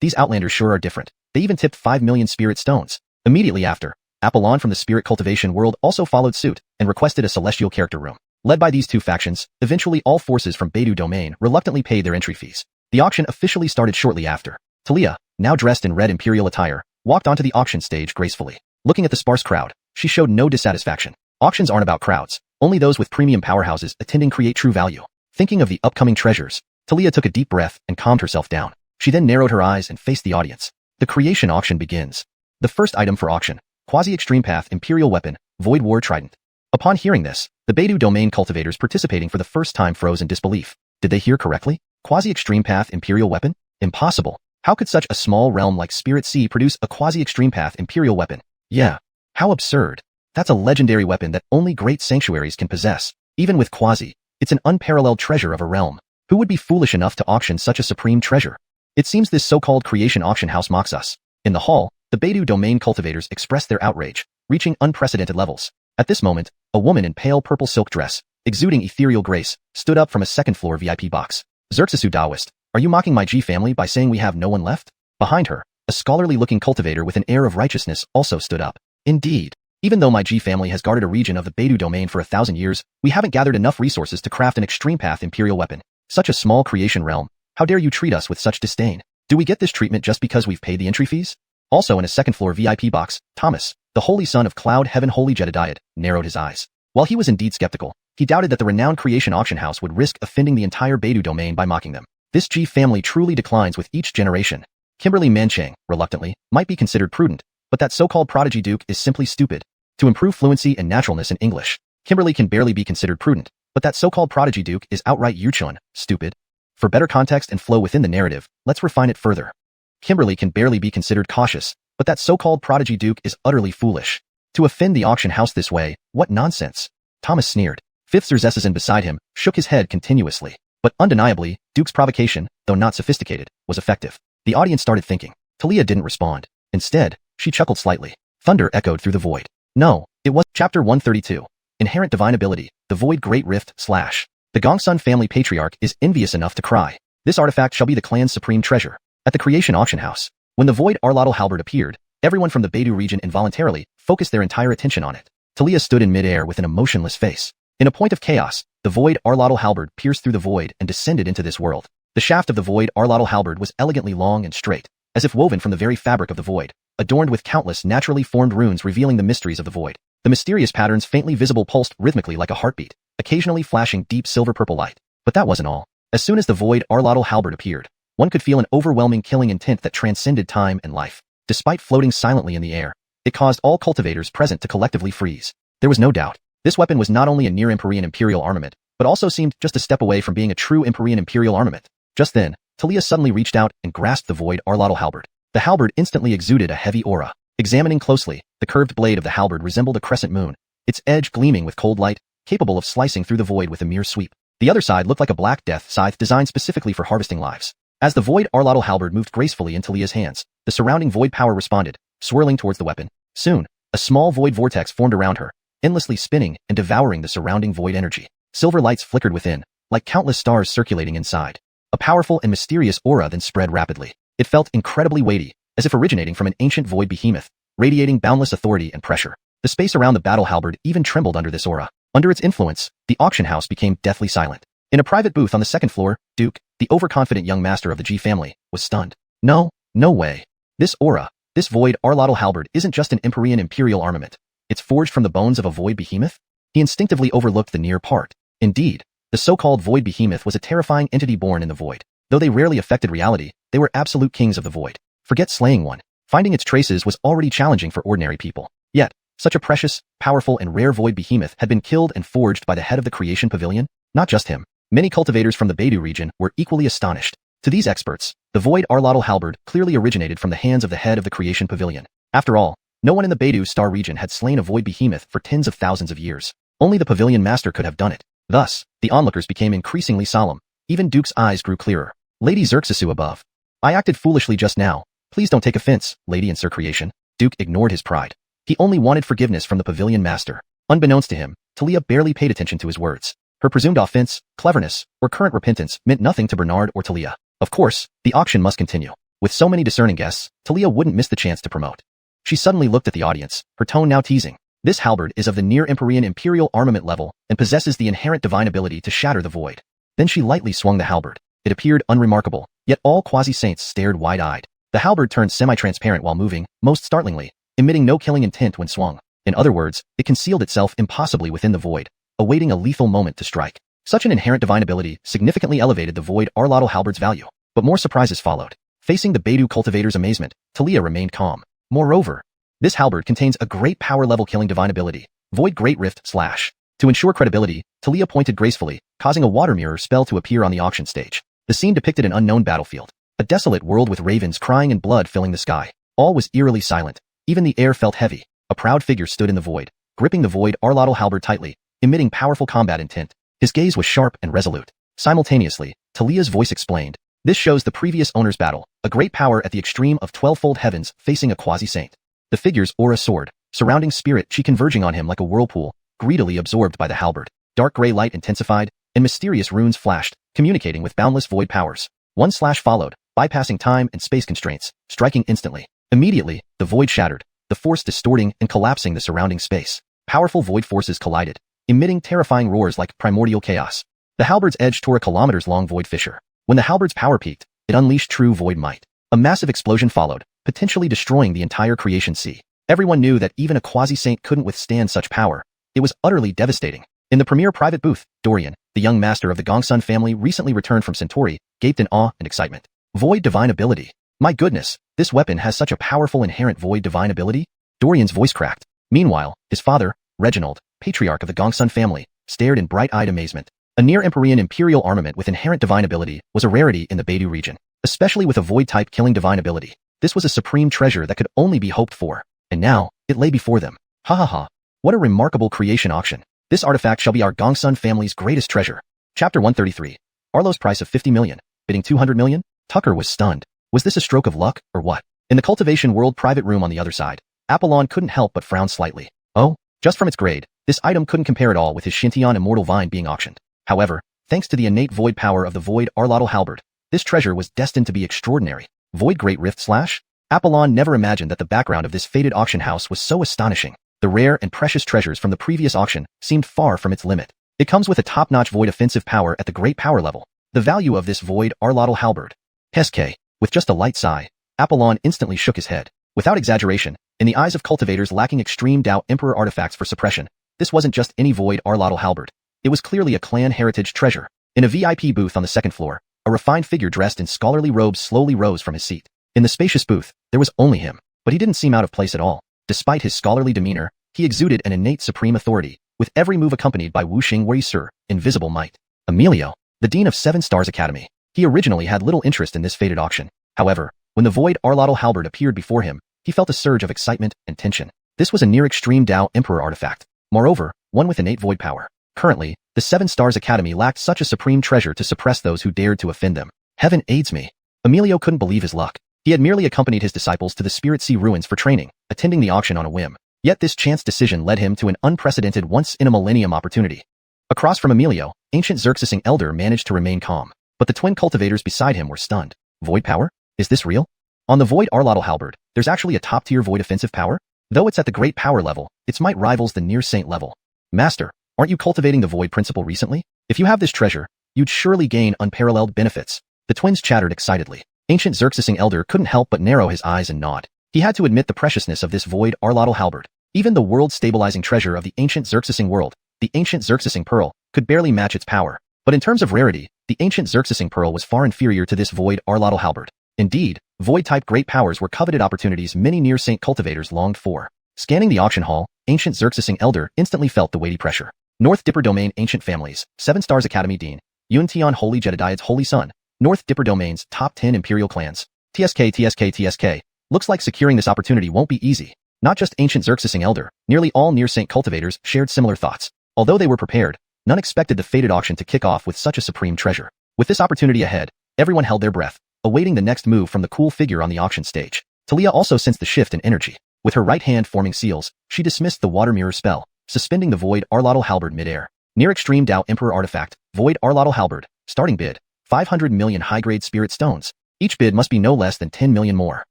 S1: These outlanders sure are different. They even tipped 5 million spirit stones. Immediately after, Apollon from the spirit cultivation world also followed suit and requested a celestial character room. Led by these two factions, eventually all forces from Beidou domain reluctantly paid their entry fees. The auction officially started shortly after. Talia, now dressed in red imperial attire, walked onto the auction stage gracefully. Looking at the sparse crowd, she showed no dissatisfaction. Auctions aren't about crowds. Only those with premium powerhouses attending create true value. Thinking of the upcoming treasures, Talia took a deep breath and calmed herself down. She then narrowed her eyes and faced the audience. The creation auction begins. The first item for auction, Quasi-Extreme Path Imperial Weapon, Void War Trident. Upon hearing this, the Beidou domain cultivators participating for the first time froze in disbelief. Did they hear correctly? Quasi-extreme path imperial weapon? Impossible. How could such a small realm like Spirit Sea produce a quasi-extreme path imperial weapon? Yeah. How absurd. That's a legendary weapon that only great sanctuaries can possess. Even with quasi, it's an unparalleled treasure of a realm. Who would be foolish enough to auction such a supreme treasure? It seems this so-called creation auction house mocks us. In the hall, the Beidou domain cultivators expressed their outrage, reaching unprecedented levels. At this moment, a woman in pale purple silk dress, exuding ethereal grace, stood up from a second-floor VIP box. Xerxesu Taoist, are you mocking my G family by saying we have no one left? Behind her, a scholarly-looking cultivator with an air of righteousness also stood up. Indeed. Even though my G family has guarded a region of the Beidou domain for 1,000 years, we haven't gathered enough resources to craft an extreme path imperial weapon. Such a small creation realm. How dare you treat us with such disdain? Do we get this treatment just because we've paid the entry fees? Also in a second-floor VIP box, Thomas, the holy son of Cloud Heaven Holy Jedediah, narrowed his eyes. While he was indeed skeptical, he doubted that the renowned creation auction house would risk offending the entire Beidou domain by mocking them. This G family truly declines with each generation. Kimberly Manchang, reluctantly, might be considered prudent, but that so-called prodigy duke is simply stupid. To improve fluency and naturalness in English, Kimberly can barely be considered prudent, but that so-called prodigy duke is outright Yuchun, stupid. For better context and flow within the narrative, let's refine it further. Kimberly can barely be considered cautious, but that so-called prodigy duke is utterly foolish. To offend the auction house this way, what nonsense. Thomas sneered. Fifth Zerzesizan beside him shook his head continuously. But undeniably, Duke's provocation, though not sophisticated, was effective. The audience started thinking. Talia didn't respond. Instead, she chuckled slightly. Thunder echoed through the void. No, it was Chapter 132. Inherent Divine Ability, the Void Great Rift / The Gongsun family patriarch is envious enough to cry. This artifact shall be the clan's supreme treasure. At the creation auction house, when the Void Arlotl halberd appeared, everyone from the Beidou region involuntarily focused their entire attention on it. Talia stood in midair with an emotionless face. In a point of chaos, the Void Arlotl halberd pierced through the void and descended into this world. The shaft of the Void Arlotl halberd was elegantly long and straight, as if woven from the very fabric of the void, adorned with countless naturally formed runes revealing the mysteries of the void. The mysterious patterns faintly visible pulsed rhythmically like a heartbeat, occasionally flashing deep silver-purple light. But that wasn't all. As soon as the Void Arlotl halberd appeared, one could feel an overwhelming killing intent that transcended time and life. Despite floating silently in the air, it caused all cultivators present to collectively freeze. There was no doubt. This weapon was not only a near Empyrean imperial armament, but also seemed just a step away from being a true Empyrean imperial armament. Just then, Talia suddenly reached out and grasped the Void Arlotl halberd. The halberd instantly exuded a heavy aura. Examining closely, the curved blade of the halberd resembled a crescent moon, its edge gleaming with cold light, capable of slicing through the void with a mere sweep. The other side looked like a black death scythe designed specifically for harvesting lives. As the Void Arlotl halberd moved gracefully in Talia's hands, the surrounding void power responded, swirling towards the weapon. Soon, a small void vortex formed around her, endlessly spinning and devouring the surrounding void energy. Silver lights flickered within, like countless stars circulating inside. A powerful and mysterious aura then spread rapidly. It felt incredibly weighty, as if originating from an ancient void behemoth, radiating boundless authority and pressure. The space around the battle halberd even trembled under this aura. Under its influence, the auction house became deathly silent. In a private booth on the second floor, Duke, the overconfident young master of the G family, was stunned. No way. This aura, this Void Arlotl halberd isn't just an Empyrean imperial armament. It's forged from the bones of a void behemoth? He instinctively overlooked the near part. Indeed, the so-called void behemoth was a terrifying entity born in the void. Though they rarely affected reality, they were absolute kings of the void. Forget slaying one. Finding its traces was already challenging for ordinary people. Yet, such a precious, powerful and rare void behemoth had been killed and forged by the head of the creation pavilion? Not just him. Many cultivators from the Beidou region were equally astonished. To these experts, the Void Arlotl halberd clearly originated from the hands of the head of the creation pavilion. After all, no one in the Beidou star region had slain a void behemoth for tens of thousands of years. Only the pavilion master could have done it. Thus, the onlookers became increasingly solemn. Even Duke's eyes grew clearer. Lady Xerxesu above. I acted foolishly just now. Please don't take offense, Lady and Sir Creation. Duke ignored his pride. He only wanted forgiveness from the pavilion master. Unbeknownst to him, Talia barely paid attention to his words. Her presumed offense, cleverness, or current repentance meant nothing to Bernard or Talia. Of course, the auction must continue. With so many discerning guests, Talia wouldn't miss the chance to promote. She suddenly looked at the audience, her tone now teasing. This halberd is of the near Empyrean imperial armament level and possesses the inherent divine ability to shatter the void. Then she lightly swung the halberd. It appeared unremarkable, yet all quasi-saints stared wide-eyed. The halberd turned semi-transparent while moving, most startlingly, emitting no killing intent when swung. In other words, it concealed itself impossibly within the void, awaiting a lethal moment to strike. Such an inherent divine ability significantly elevated the Void Arlotl halberd's value. But more surprises followed. Facing the Beidou cultivator's amazement, Talia remained calm. Moreover, this halberd contains a great power-level killing divine ability, Void Great Rift /. To ensure credibility, Talia pointed gracefully, causing a water mirror spell to appear on the auction stage. The scene depicted an unknown battlefield. A desolate world with ravens crying and blood filling the sky. All was eerily silent. Even the air felt heavy. A proud figure stood in the void, gripping the void arlotl halberd tightly, emitting powerful combat intent. His gaze was sharp and resolute. Simultaneously, Talia's voice explained, "This shows the previous owner's battle, a great power at the extreme of 12-fold heavens facing a quasi-saint." The figure's aura soared, surrounding spirit chi converging on him like a whirlpool, greedily absorbed by the halberd. Dark gray light intensified, and mysterious runes flashed, communicating with boundless void powers. One slash followed, bypassing time and space constraints, striking instantly. Immediately, the void shattered, the force distorting and collapsing the surrounding space. Powerful void forces collided, emitting terrifying roars like primordial chaos. The halberd's edge tore a kilometers-long void fissure. When the halberd's power peaked, it unleashed true void might. A massive explosion followed, potentially destroying the entire creation sea. Everyone knew that even a quasi-saint couldn't withstand such power. It was utterly devastating. In the premier private booth, Dorian, the young master of the Gongsun family recently returned from Centauri, gaped in awe and excitement. Void divine ability. My goodness, this weapon has such a powerful inherent void divine ability? Dorian's voice cracked. Meanwhile, his father, Reginald, patriarch of the Gongsun family, stared in bright-eyed amazement. A near-Empyrean imperial armament with inherent divine ability was a rarity in the Beidou region, especially with a void-type killing divine ability. This was a supreme treasure that could only be hoped for, and now, it lay before them. Ha ha ha. What a remarkable creation auction. This artifact shall be our Gongsun family's greatest treasure. Chapter 133. Arlo's price of 50 million, bidding 200 million? Tucker was stunned. Was this a stroke of luck, or what? In the cultivation world private room on the other side, Apollon couldn't help but frown slightly. Oh, just from its grade, this item couldn't compare at all with his Xianxia immortal vine being auctioned. However, thanks to the innate void power of the void arlotl halberd, this treasure was destined to be extraordinary. Void Great Rift /. Apollon never imagined that the background of this fated auction house was so astonishing. The rare and precious treasures from the previous auction seemed far from its limit. It comes with a top-notch void offensive power at the great power level. The value of this void arlotl halberd. Heske. With just a light sigh, Apollon instantly shook his head. Without exaggeration, in the eyes of cultivators lacking extreme Dao Emperor artifacts for suppression, this wasn't just any void arlotl halberd. It was clearly a clan heritage treasure. In a VIP booth on the second floor, a refined figure dressed in scholarly robes slowly rose from his seat. In the spacious booth, there was only him, but he didn't seem out of place at all. Despite his scholarly demeanor, he exuded an innate supreme authority, with every move accompanied by Wuxing Wei Sir, invisible might. Emilio, the dean of 7 Stars Academy. He originally had little interest in this fated auction. However, when the void arlotl halberd appeared before him, he felt a surge of excitement and tension. This was a near-extreme Dao Emperor artifact. Moreover, one with innate void power. Currently, the 7 Stars Academy lacked such a supreme treasure to suppress those who dared to offend them. Heaven aids me. Emilio couldn't believe his luck. He had merely accompanied his disciples to the Spirit Sea ruins for training, attending the auction on a whim. Yet this chance decision led him to an unprecedented once-in-a-millennium opportunity. Across from Emilio, ancient Xerxesing Elder managed to remain calm, but the twin cultivators beside him were stunned. Void power? Is this real? On the void arlotl halberd, there's actually a top-tier void offensive power? Though it's at the great power level, its might rivals the near-saint level. Master, aren't you cultivating the void principle recently? If you have this treasure, you'd surely gain unparalleled benefits. The twins chattered excitedly. Ancient Xerxesing Elder couldn't help but narrow his eyes and nod. He had to admit the preciousness of this void arlotl halberd. Even the world-stabilizing treasure of the ancient Xerxesing world, the ancient Xerxesing pearl, could barely match its power. But in terms of rarity, the ancient Xerxesing pearl was far inferior to this void arlotl halberd. Indeed, void-type great powers were coveted opportunities many near-saint cultivators longed for. Scanning the auction hall, ancient Xerxesing Elder instantly felt the weighty pressure. North Dipper Domain Ancient Families, 7 Stars Academy Dean, Yuntian Holy Jedediah's Holy Son, North Dipper Domain's top 10 Imperial Clans. TSK. Looks like securing this opportunity won't be easy. Not just ancient Xerxesing Elder, nearly all near-saint cultivators shared similar thoughts. Although they were prepared, none expected the fated auction to kick off with such a supreme treasure. With this opportunity ahead, everyone held their breath, awaiting the next move from the cool figure on the auction stage. Talia also sensed the shift in energy. With her right hand forming seals, she dismissed the water mirror spell, suspending the void arlotl halberd midair. Near extreme Dao Emperor artifact, void arlotl halberd, starting bid, 500 million high-grade spirit stones. Each bid must be no less than 10 million more.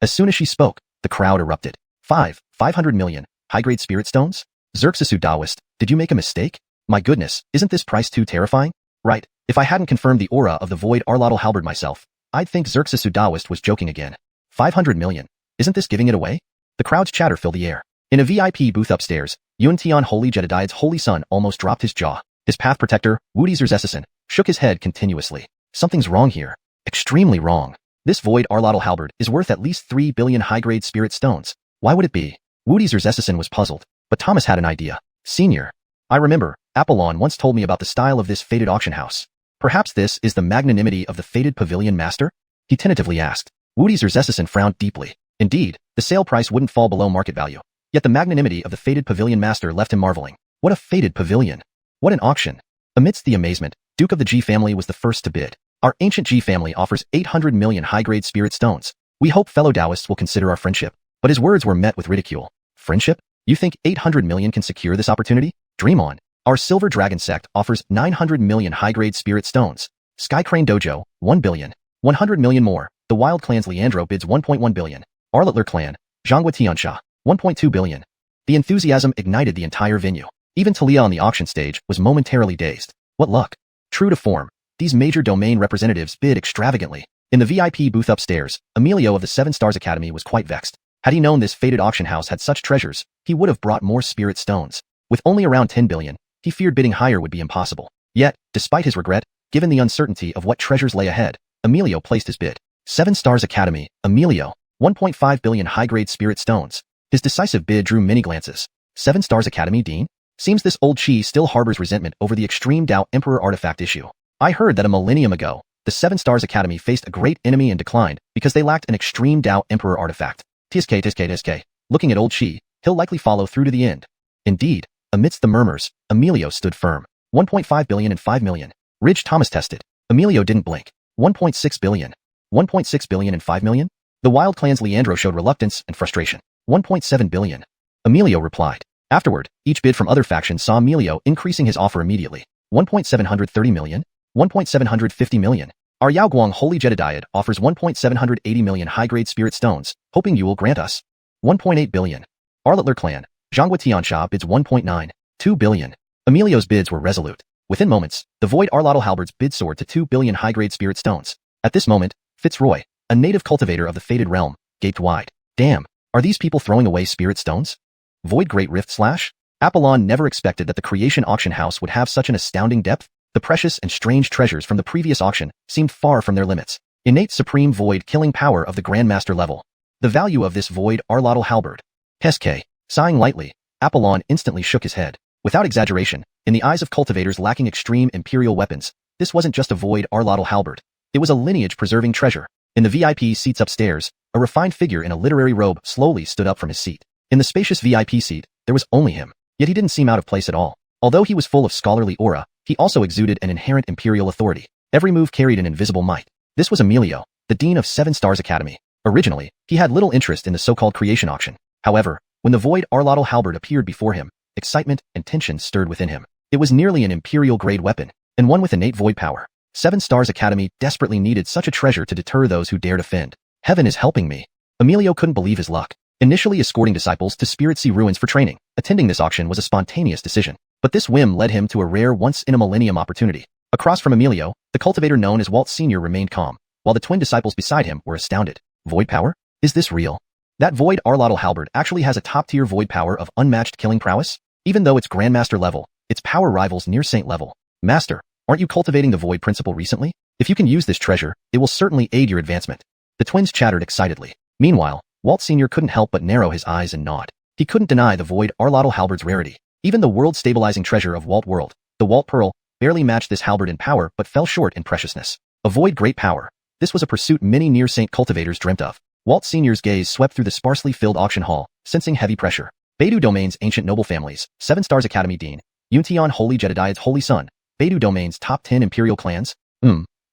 S1: As soon as she spoke, the crowd erupted. 500 million, high-grade spirit stones? Xerxesu Daoist, did you make a mistake? My goodness, isn't this price too terrifying? Right, if I hadn't confirmed the aura of the void arlotl halberd myself, I'd think Xerxesu Daoist was joking again. 500 million, isn't this giving it away? The crowd's chatter filled the air. In a VIP booth upstairs, Yuntian Holy Jedediah's Holy Son almost dropped his jaw. His path protector, Wuxia Zesison, shook his head continuously. Something's wrong here. Extremely wrong. This void arlotl halberd is worth at least 3 billion high-grade spirit stones. Why would it be? Wuxia Zesison was puzzled, but Thomas had an idea. Senior. I remember, Apollon once told me about the style of this fated auction house. Perhaps this is the magnanimity of the fated pavilion master? He tentatively asked. Wudi Zerzesison frowned deeply. Indeed, the sale price wouldn't fall below market value. Yet the magnanimity of the fated pavilion master left him marveling. What a fated pavilion! What an auction! Amidst the amazement, Duke of the G family was the first to bid. Our ancient G family offers 800 million high-grade spirit stones. We hope fellow Taoists will consider our friendship. But his words were met with ridicule. Friendship? You think 800 million can secure this opportunity? Dream on. Our Silver Dragon sect offers 900 million high-grade spirit stones. Sky Crane Dojo, 1 billion. 100 million more. The Wild Clan's Leandro bids 1.1 billion. Arletler Clan, Xianxia Xianxia, 1.2 billion. The enthusiasm ignited the entire venue. Even Talia on the auction stage was momentarily dazed. What luck! True to form, these major domain representatives bid extravagantly. In the VIP booth upstairs, Emilio of the 7 Stars Academy was quite vexed. Had he known this fated auction house had such treasures, he would have brought more spirit stones. With only around 10 billion, he feared bidding higher would be impossible. Yet, despite his regret, given the uncertainty of what treasures lay ahead, Emilio placed his bid. 7 Stars Academy, Emilio, 1.5 billion high-grade spirit stones. His decisive bid drew many glances. 7 Stars Academy Dean? Seems this old Chi still harbors resentment over the extreme Tao Emperor artifact issue. I heard that a millennium ago, the 7 Stars Academy faced a great enemy and declined because they lacked an extreme Tao Emperor artifact. TSK. Looking at old Chi, he'll likely follow through to the end. Indeed, amidst the murmurs, Emilio stood firm. 1.5 billion and 5 million. Ridge Thomas tested. Emilio didn't blink. 1.6 billion. 1.6 billion and 5 million? The Wild Clan's Leandro showed reluctance and frustration. 1.7 billion. Emilio replied. Afterward, each bid from other factions saw Emilio increasing his offer immediately. 1.730 million? 1.750 million. Our Yaoguang Holy Jedediad offers 1.780 million high-grade spirit stones, hoping you will grant us 1.8 billion. Arletler Clan, Xianxia Tiansha bids 1.92 billion. Emilio's bids were resolute. Within moments, the Void Arlotl Halberd's bid soared to 2 billion high-grade spirit stones. At this moment, Fitzroy, a native cultivator of the fated realm, gaped wide. Damn, are these people throwing away spirit stones? Void Great Rift / Apollon never expected that the creation auction house would have such an astounding depth. The precious and strange treasures from the previous auction seemed far from their limits. Innate supreme void killing power of the Grandmaster level. The value of this Void Arlotl Halberd. SK. Sighing lightly, Apollon instantly shook his head. Without exaggeration, in the eyes of cultivators lacking extreme imperial weapons, this wasn't just a Void Arlotl Halberd. It was a lineage-preserving treasure. In the VIP seats upstairs, a refined figure in a literary robe slowly stood up from his seat. In the spacious VIP seat, there was only him. Yet he didn't seem out of place at all. Although he was full of scholarly aura, he also exuded an inherent imperial authority. Every move carried an invisible might. This was Emilio, the dean of 7 Stars Academy. Originally, he had little interest in the so-called creation auction. However, when the Void Arlotl Halberd appeared before him, excitement and tension stirred within him. It was nearly an imperial-grade weapon, and one with innate void power. 7 Stars Academy desperately needed such a treasure to deter those who dared offend. Heaven is helping me. Emilio couldn't believe his luck. Initially escorting disciples to Spirit Sea ruins for training, attending this auction was a spontaneous decision. But this whim led him to a rare once-in-a-millennium opportunity. Across from Emilio, the cultivator known as Walt Sr. remained calm, while the twin disciples beside him were astounded. Void power? Is this real? That Void Arlotl Halberd actually has a top-tier void power of unmatched killing prowess? Even though it's Grandmaster level, its power rivals near Saint level. Master, aren't you cultivating the Void Principle recently? If you can use this treasure, it will certainly aid your advancement. The twins chattered excitedly. Meanwhile, Walt Sr. couldn't help but narrow his eyes and nod. He couldn't deny the Void Arlotl Halberd's rarity. Even the world-stabilizing treasure of Walt World, the Walt Pearl, barely matched this halberd in power but fell short in preciousness. A void great power. This was a pursuit many near-saint cultivators dreamt of. Walt Sr.'s gaze swept through the sparsely filled auction hall, sensing heavy pressure. Beidou Domain's ancient noble families, 7 Stars Academy Dean, Yuntian Holy Jedediad's holy son, Beidou Domain's top 10 imperial clans?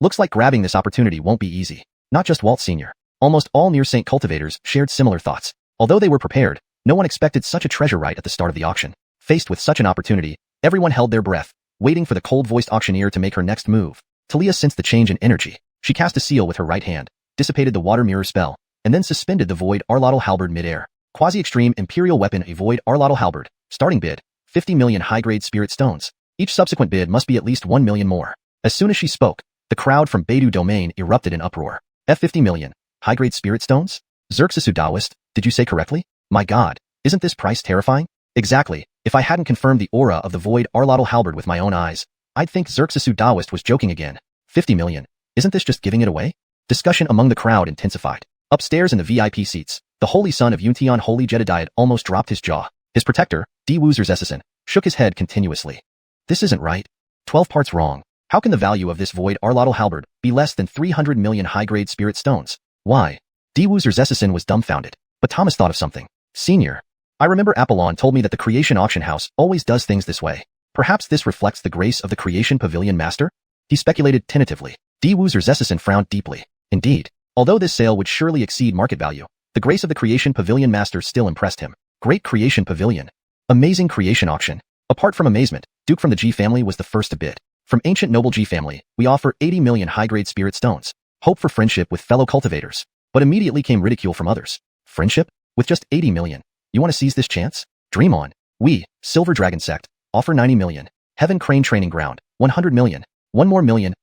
S1: Looks like grabbing this opportunity won't be easy. Not just Walt Sr. Almost all near-saint cultivators shared similar thoughts. Although they were prepared, no one expected such a treasure right at the start of the auction. Faced with such an opportunity, everyone held their breath, waiting for the cold-voiced auctioneer to make her next move. Talia sensed the change in energy. She cast a seal with her right hand, dissipated the water mirror spell, and then suspended the Void Arlotl Halberd mid-air. Quasi-extreme imperial weapon, a Void Arlotl Halberd. Starting bid, 50 million high-grade spirit stones. Each subsequent bid must be at least 1 million more. As soon as she spoke, the crowd from Beidou Domain erupted in uproar. 50 million. High-grade spirit stones? Xerxesu Taoist, did you say correctly? My god, isn't this price terrifying? Exactly. If I hadn't confirmed the aura of the Void Arlotl Halberd with my own eyes, I'd think Xerxesu Taoist was joking again. 50 million. Isn't this just giving it away? Discussion among the crowd intensified. Upstairs in the VIP seats, the holy son of Yuntian Holy Jedediad almost dropped his jaw. His protector, D. Wuxia Zerzesison, shook his head continuously. This isn't right. 12 parts wrong. How can the value of this void Arlotl halberd be less than 300 million high-grade spirit stones? Why? Wuxia was dumbfounded, but Thomas thought of something. Senior. I remember Apollon told me that the creation auction house always does things this way. Perhaps this reflects the grace of the creation pavilion master? He speculated tentatively. Wuxia frowned deeply. Indeed, although this sale would surely exceed market value, the grace of the creation pavilion master still impressed him. Great creation pavilion. Amazing creation auction. Apart from amazement, Duke from the G family was the first to bid. From ancient noble G family, we offer 80 million high-grade spirit stones. Hope for friendship with fellow cultivators. But immediately came ridicule from others. Friendship? With just 80 million. You want to seize this chance? Dream on. We, Silver Dragon Sect, offer 90 million. Heaven Crane Training Ground, 100 million. 1 more million.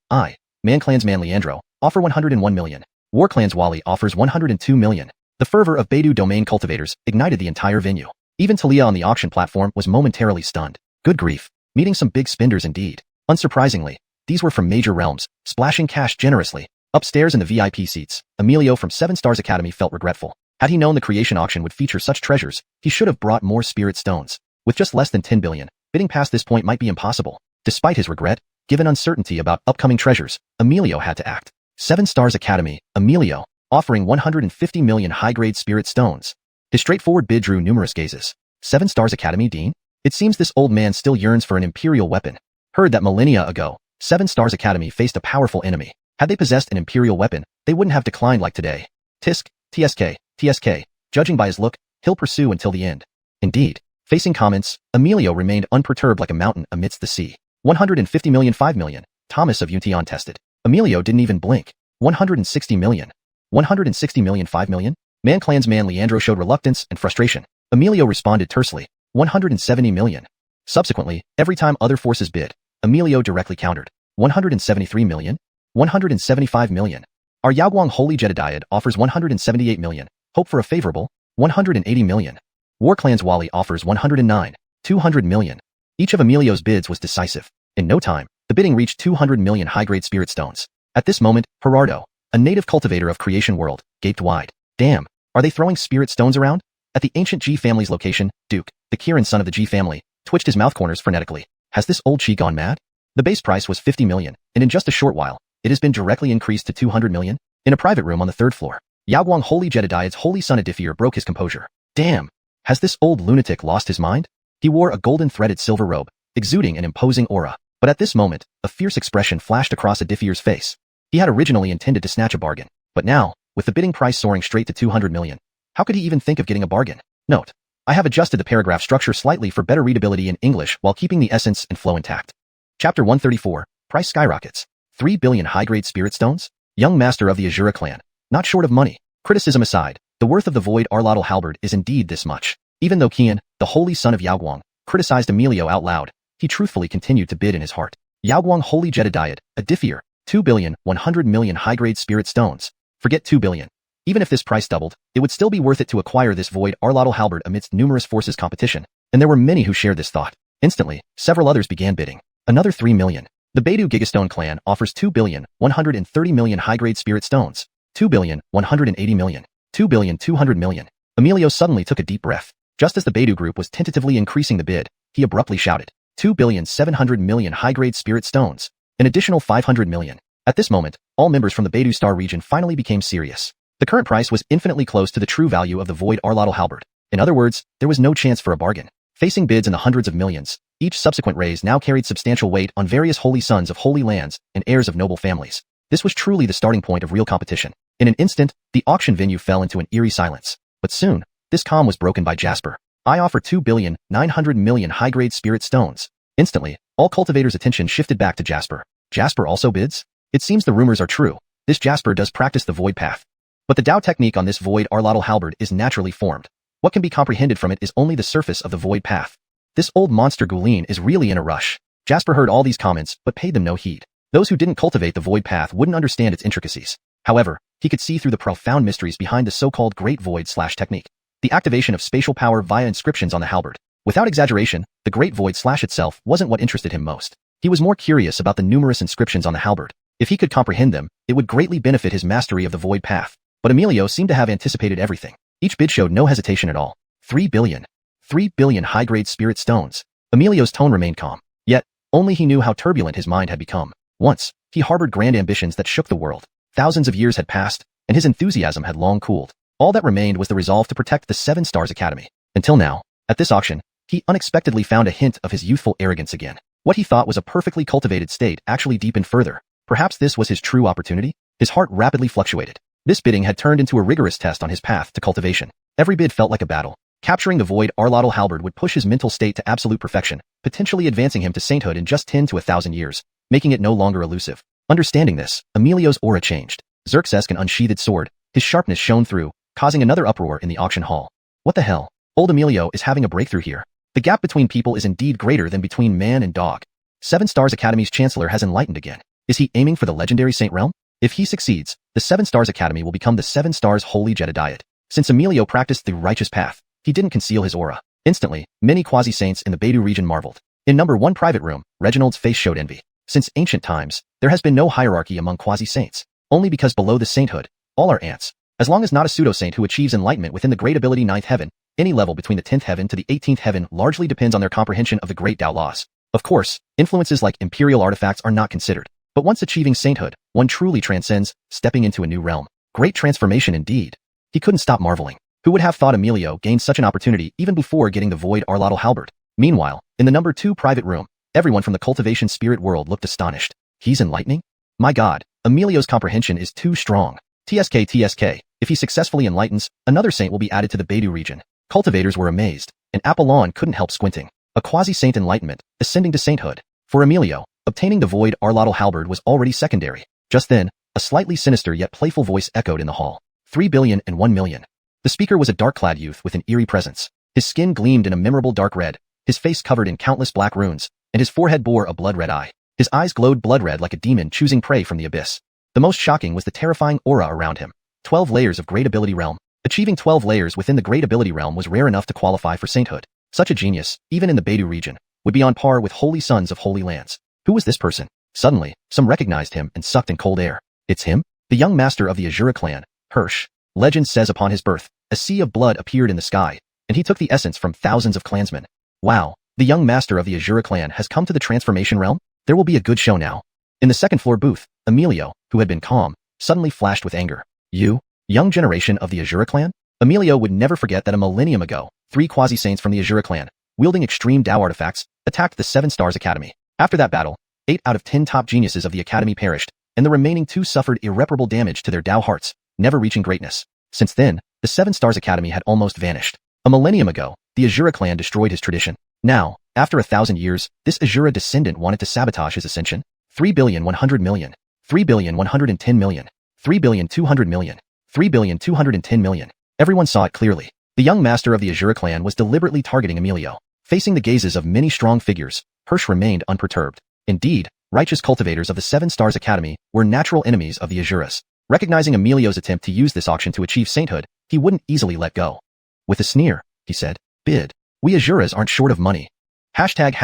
S1: Man Clans Man Leandro, offer 101 million. War Clans Wally offers 102 million. The fervor of Beidou domain cultivators ignited the entire venue. Even Talia on the auction platform was momentarily stunned. Good grief. Meeting some big spenders indeed. Unsurprisingly, these were from major realms, splashing cash generously. Upstairs in the VIP seats, Emilio from 7 Stars Academy felt regretful. Had he known the creation auction would feature such treasures, he should have brought more spirit stones. With just less than 10 billion, bidding past this point might be impossible. Despite his regret, given uncertainty about upcoming treasures, Emilio had to act. 7 Stars Academy, Emilio, offering 150 million high-grade spirit stones. His straightforward bid drew numerous gazes. 7 Stars Academy Dean? It seems this old man still yearns for an imperial weapon. Heard that millennia ago, 7 Stars Academy faced a powerful enemy. Had they possessed an imperial weapon, they wouldn't have declined like today. Tisk, TSK. Judging by his look, he'll pursue until the end. Indeed, facing comments, Emilio remained unperturbed like a mountain amidst the sea. 150 million 5 million, Thomas of Untion tested. Emilio didn't even blink. 160 million. 160 million 5 million? Man Clans Man Leandro showed reluctance and frustration. Emilio responded tersely. 170 million. Subsequently, every time other forces bid, Emilio directly countered. 173 million? 175 million. Our Yaoguang Holy Jedediad offers 178 million. Hope for a favorable? 180 million. War Clans Wally offers 109. 200 million. Each of Emilio's bids was decisive. In no time, the bidding reached 200 million high-grade spirit stones. At this moment, Gerardo, a native cultivator of Creation World, gaped wide. Damn, are they throwing spirit stones around? At the ancient G family's location, Duke, the Kirin son of the G family, twitched his mouth corners frenetically. Has this old Chi gone mad? The base price was 50 million, and in just a short while, it has been directly increased to 200 million. In a private room on the 3rd floor, Yaoguang Holy Jedediad's holy son Adifier broke his composure. Damn, has this old lunatic lost his mind? He wore a golden threaded silver robe, exuding an imposing aura. But at this moment, a fierce expression flashed across Adifier's face. He had originally intended to snatch a bargain, but now, with the bidding price soaring straight to 200 million, how could he even think of getting a bargain? Note, I have adjusted the paragraph structure slightly for better readability in English while keeping the essence and flow intact. Chapter 134, Price Skyrockets. 3 billion high-grade spirit stones? Young master of the Azura clan, not short of money. Criticism aside, the worth of the void Arlotl halberd is indeed this much. Even though Qian, the holy son of Yaoguang, criticized Emilio out loud, he truthfully continued to bid in his heart. Yaoguang Holy Jedediad, Adifier, 2 billion 100 million high-grade spirit stones. Forget 2 billion. Even if this price doubled, it would still be worth it to acquire this void Arlotl halberd amidst numerous forces competition, and there were many who shared this thought. Instantly, several others began bidding. Another 3 million. The Beidou Gigastone clan offers 2 billion 130 million high-grade spirit stones. 2 billion 180 million. 2 billion 200 million. Emilio suddenly took a deep breath. Just as the Beidou group was tentatively increasing the bid, he abruptly shouted, 2 billion 700 million high-grade spirit stones. An additional 500 million. At this moment, all members from the Beidou Star region finally became serious. The current price was infinitely close to the true value of the void Arlotl halberd. In other words, there was no chance for a bargain. Facing bids in the hundreds of millions, each subsequent raise now carried substantial weight on various holy sons of holy lands and heirs of noble families. This was truly the starting point of real competition. In an instant, the auction venue fell into an eerie silence. But soon, this calm was broken by Jasper. I offer 2 billion 900 million high-grade spirit stones. Instantly, all cultivators' attention shifted back to Jasper. Jasper also bids? It seems the rumors are true. This Jasper does practice the void path. But the Dao technique on this void Arlotl halberd is naturally formed. What can be comprehended from it is only the surface of the void path. This old monster Gulin is really in a rush. Jasper heard all these comments, but paid them no heed. Those who didn't cultivate the void path wouldn't understand its intricacies. However, he could see through the profound mysteries behind the so-called Great Void / technique. The activation of spatial power via inscriptions on the halberd. Without exaggeration, the Great Void / itself wasn't what interested him most. He was more curious about the numerous inscriptions on the halberd. If he could comprehend them, it would greatly benefit his mastery of the void path. But Emilio seemed to have anticipated everything. Each bid showed no hesitation at all. 3 billion. 3 billion high-grade spirit stones. Emilio's tone remained calm. Yet, only he knew how turbulent his mind had become. Once, he harbored grand ambitions that shook the world. Thousands of years had passed, and his enthusiasm had long cooled. All that remained was the resolve to protect the 7 Stars Academy. Until now, at this auction, he unexpectedly found a hint of his youthful arrogance again. What he thought was a perfectly cultivated state actually deepened further. Perhaps this was his true opportunity? His heart rapidly fluctuated. This bidding had turned into a rigorous test on his path to cultivation. Every bid felt like a battle. Capturing the void Arlotl halberd would push his mental state to absolute perfection, potentially advancing him to sainthood in just 10 to 1,000 years, making it no longer elusive. Understanding this, Emilio's aura changed. Xerxes an unsheathed sword, his sharpness shone through, causing another uproar in the auction hall. What the hell? Old Emilio is having a breakthrough here. The gap between people is indeed greater than between man and dog. 7 Stars Academy's chancellor has enlightened again. Is he aiming for the legendary Saint realm? If he succeeds, the 7 Stars Academy will become the 7 Stars Holy Jedediet. Since Emilio practiced the righteous path, he didn't conceal his aura. Instantly, many quasi-saints in the Beidou region marveled. In number 1 private room, Reginald's face showed envy. Since ancient times, there has been no hierarchy among quasi-saints. Only because below the sainthood, all are ants. As long as not a pseudo-saint who achieves enlightenment within the great ability 9th heaven, any level between the 10th heaven to the 18th heaven largely depends on their comprehension of the great Tao laws. Of course, influences like imperial artifacts are not considered. But once achieving sainthood, one truly transcends, stepping into a new realm. Great transformation indeed. He couldn't stop marveling. Who would have thought Emilio gained such an opportunity even before getting the void Arlotl halberd? Meanwhile, in the number 2 private room, everyone from the cultivation spirit world looked astonished. He's enlightening? My god, Emilio's comprehension is too strong. TSK, if he successfully enlightens, another saint will be added to the Beidou region. Cultivators were amazed, and Apollon couldn't help squinting. A quasi-saint enlightenment, ascending to sainthood. For Emilio, obtaining the void Arlotl halberd was already secondary. Just then, a slightly sinister yet playful voice echoed in the hall. 3,001,000,000. The speaker was a dark-clad youth with an eerie presence. His skin gleamed in a memorable dark red, his face covered in countless black runes, and his forehead bore a blood-red eye. His eyes glowed blood-red like a demon choosing prey from the abyss. The most shocking was the terrifying aura around him. 12 layers of Great Ability Realm. Achieving 12 layers within the Great Ability Realm was rare enough to qualify for sainthood. Such a genius, even in the Beidou region, would be on par with holy sons of holy lands. Who was this person? Suddenly, some recognized him and sucked in cold air. It's him? The young master of the Azura clan, Hirsch. Legend says upon his birth, a sea of blood appeared in the sky, and he took the essence from thousands of clansmen. Wow, the young master of the Azura clan has come to the transformation realm? There will be a good show now. In the second floor booth, Emilio, who had been calm, suddenly flashed with anger. You? Young generation of the Azura clan? Emilio would never forget that a millennium ago, 3 quasi-saints from the Azura clan, wielding extreme Tao artifacts, attacked the 7 Stars Academy. After that battle, 8 out of 10 top geniuses of the academy perished, and the remaining 2 suffered irreparable damage to their Tao hearts, never reaching greatness. Since then, the 7 Stars Academy had almost vanished. A millennium ago, the Azura clan destroyed his tradition. Now, after 1,000 years, this Azura descendant wanted to sabotage his ascension. 3,100,000,000. 3,110,000,000. 3,200,000,000. 3,210,000,000. Everyone saw it clearly. The young master of the Azura clan was deliberately targeting Emilio. Facing the gazes of many strong figures, Hirsch remained unperturbed. Indeed, righteous cultivators of the 7 Stars Academy were natural enemies of the Azuras. Recognizing Emilio's attempt to use this auction to achieve sainthood, he wouldn't easily let go. With a sneer, he said, bid. We Azuras aren't short of money. Hashtag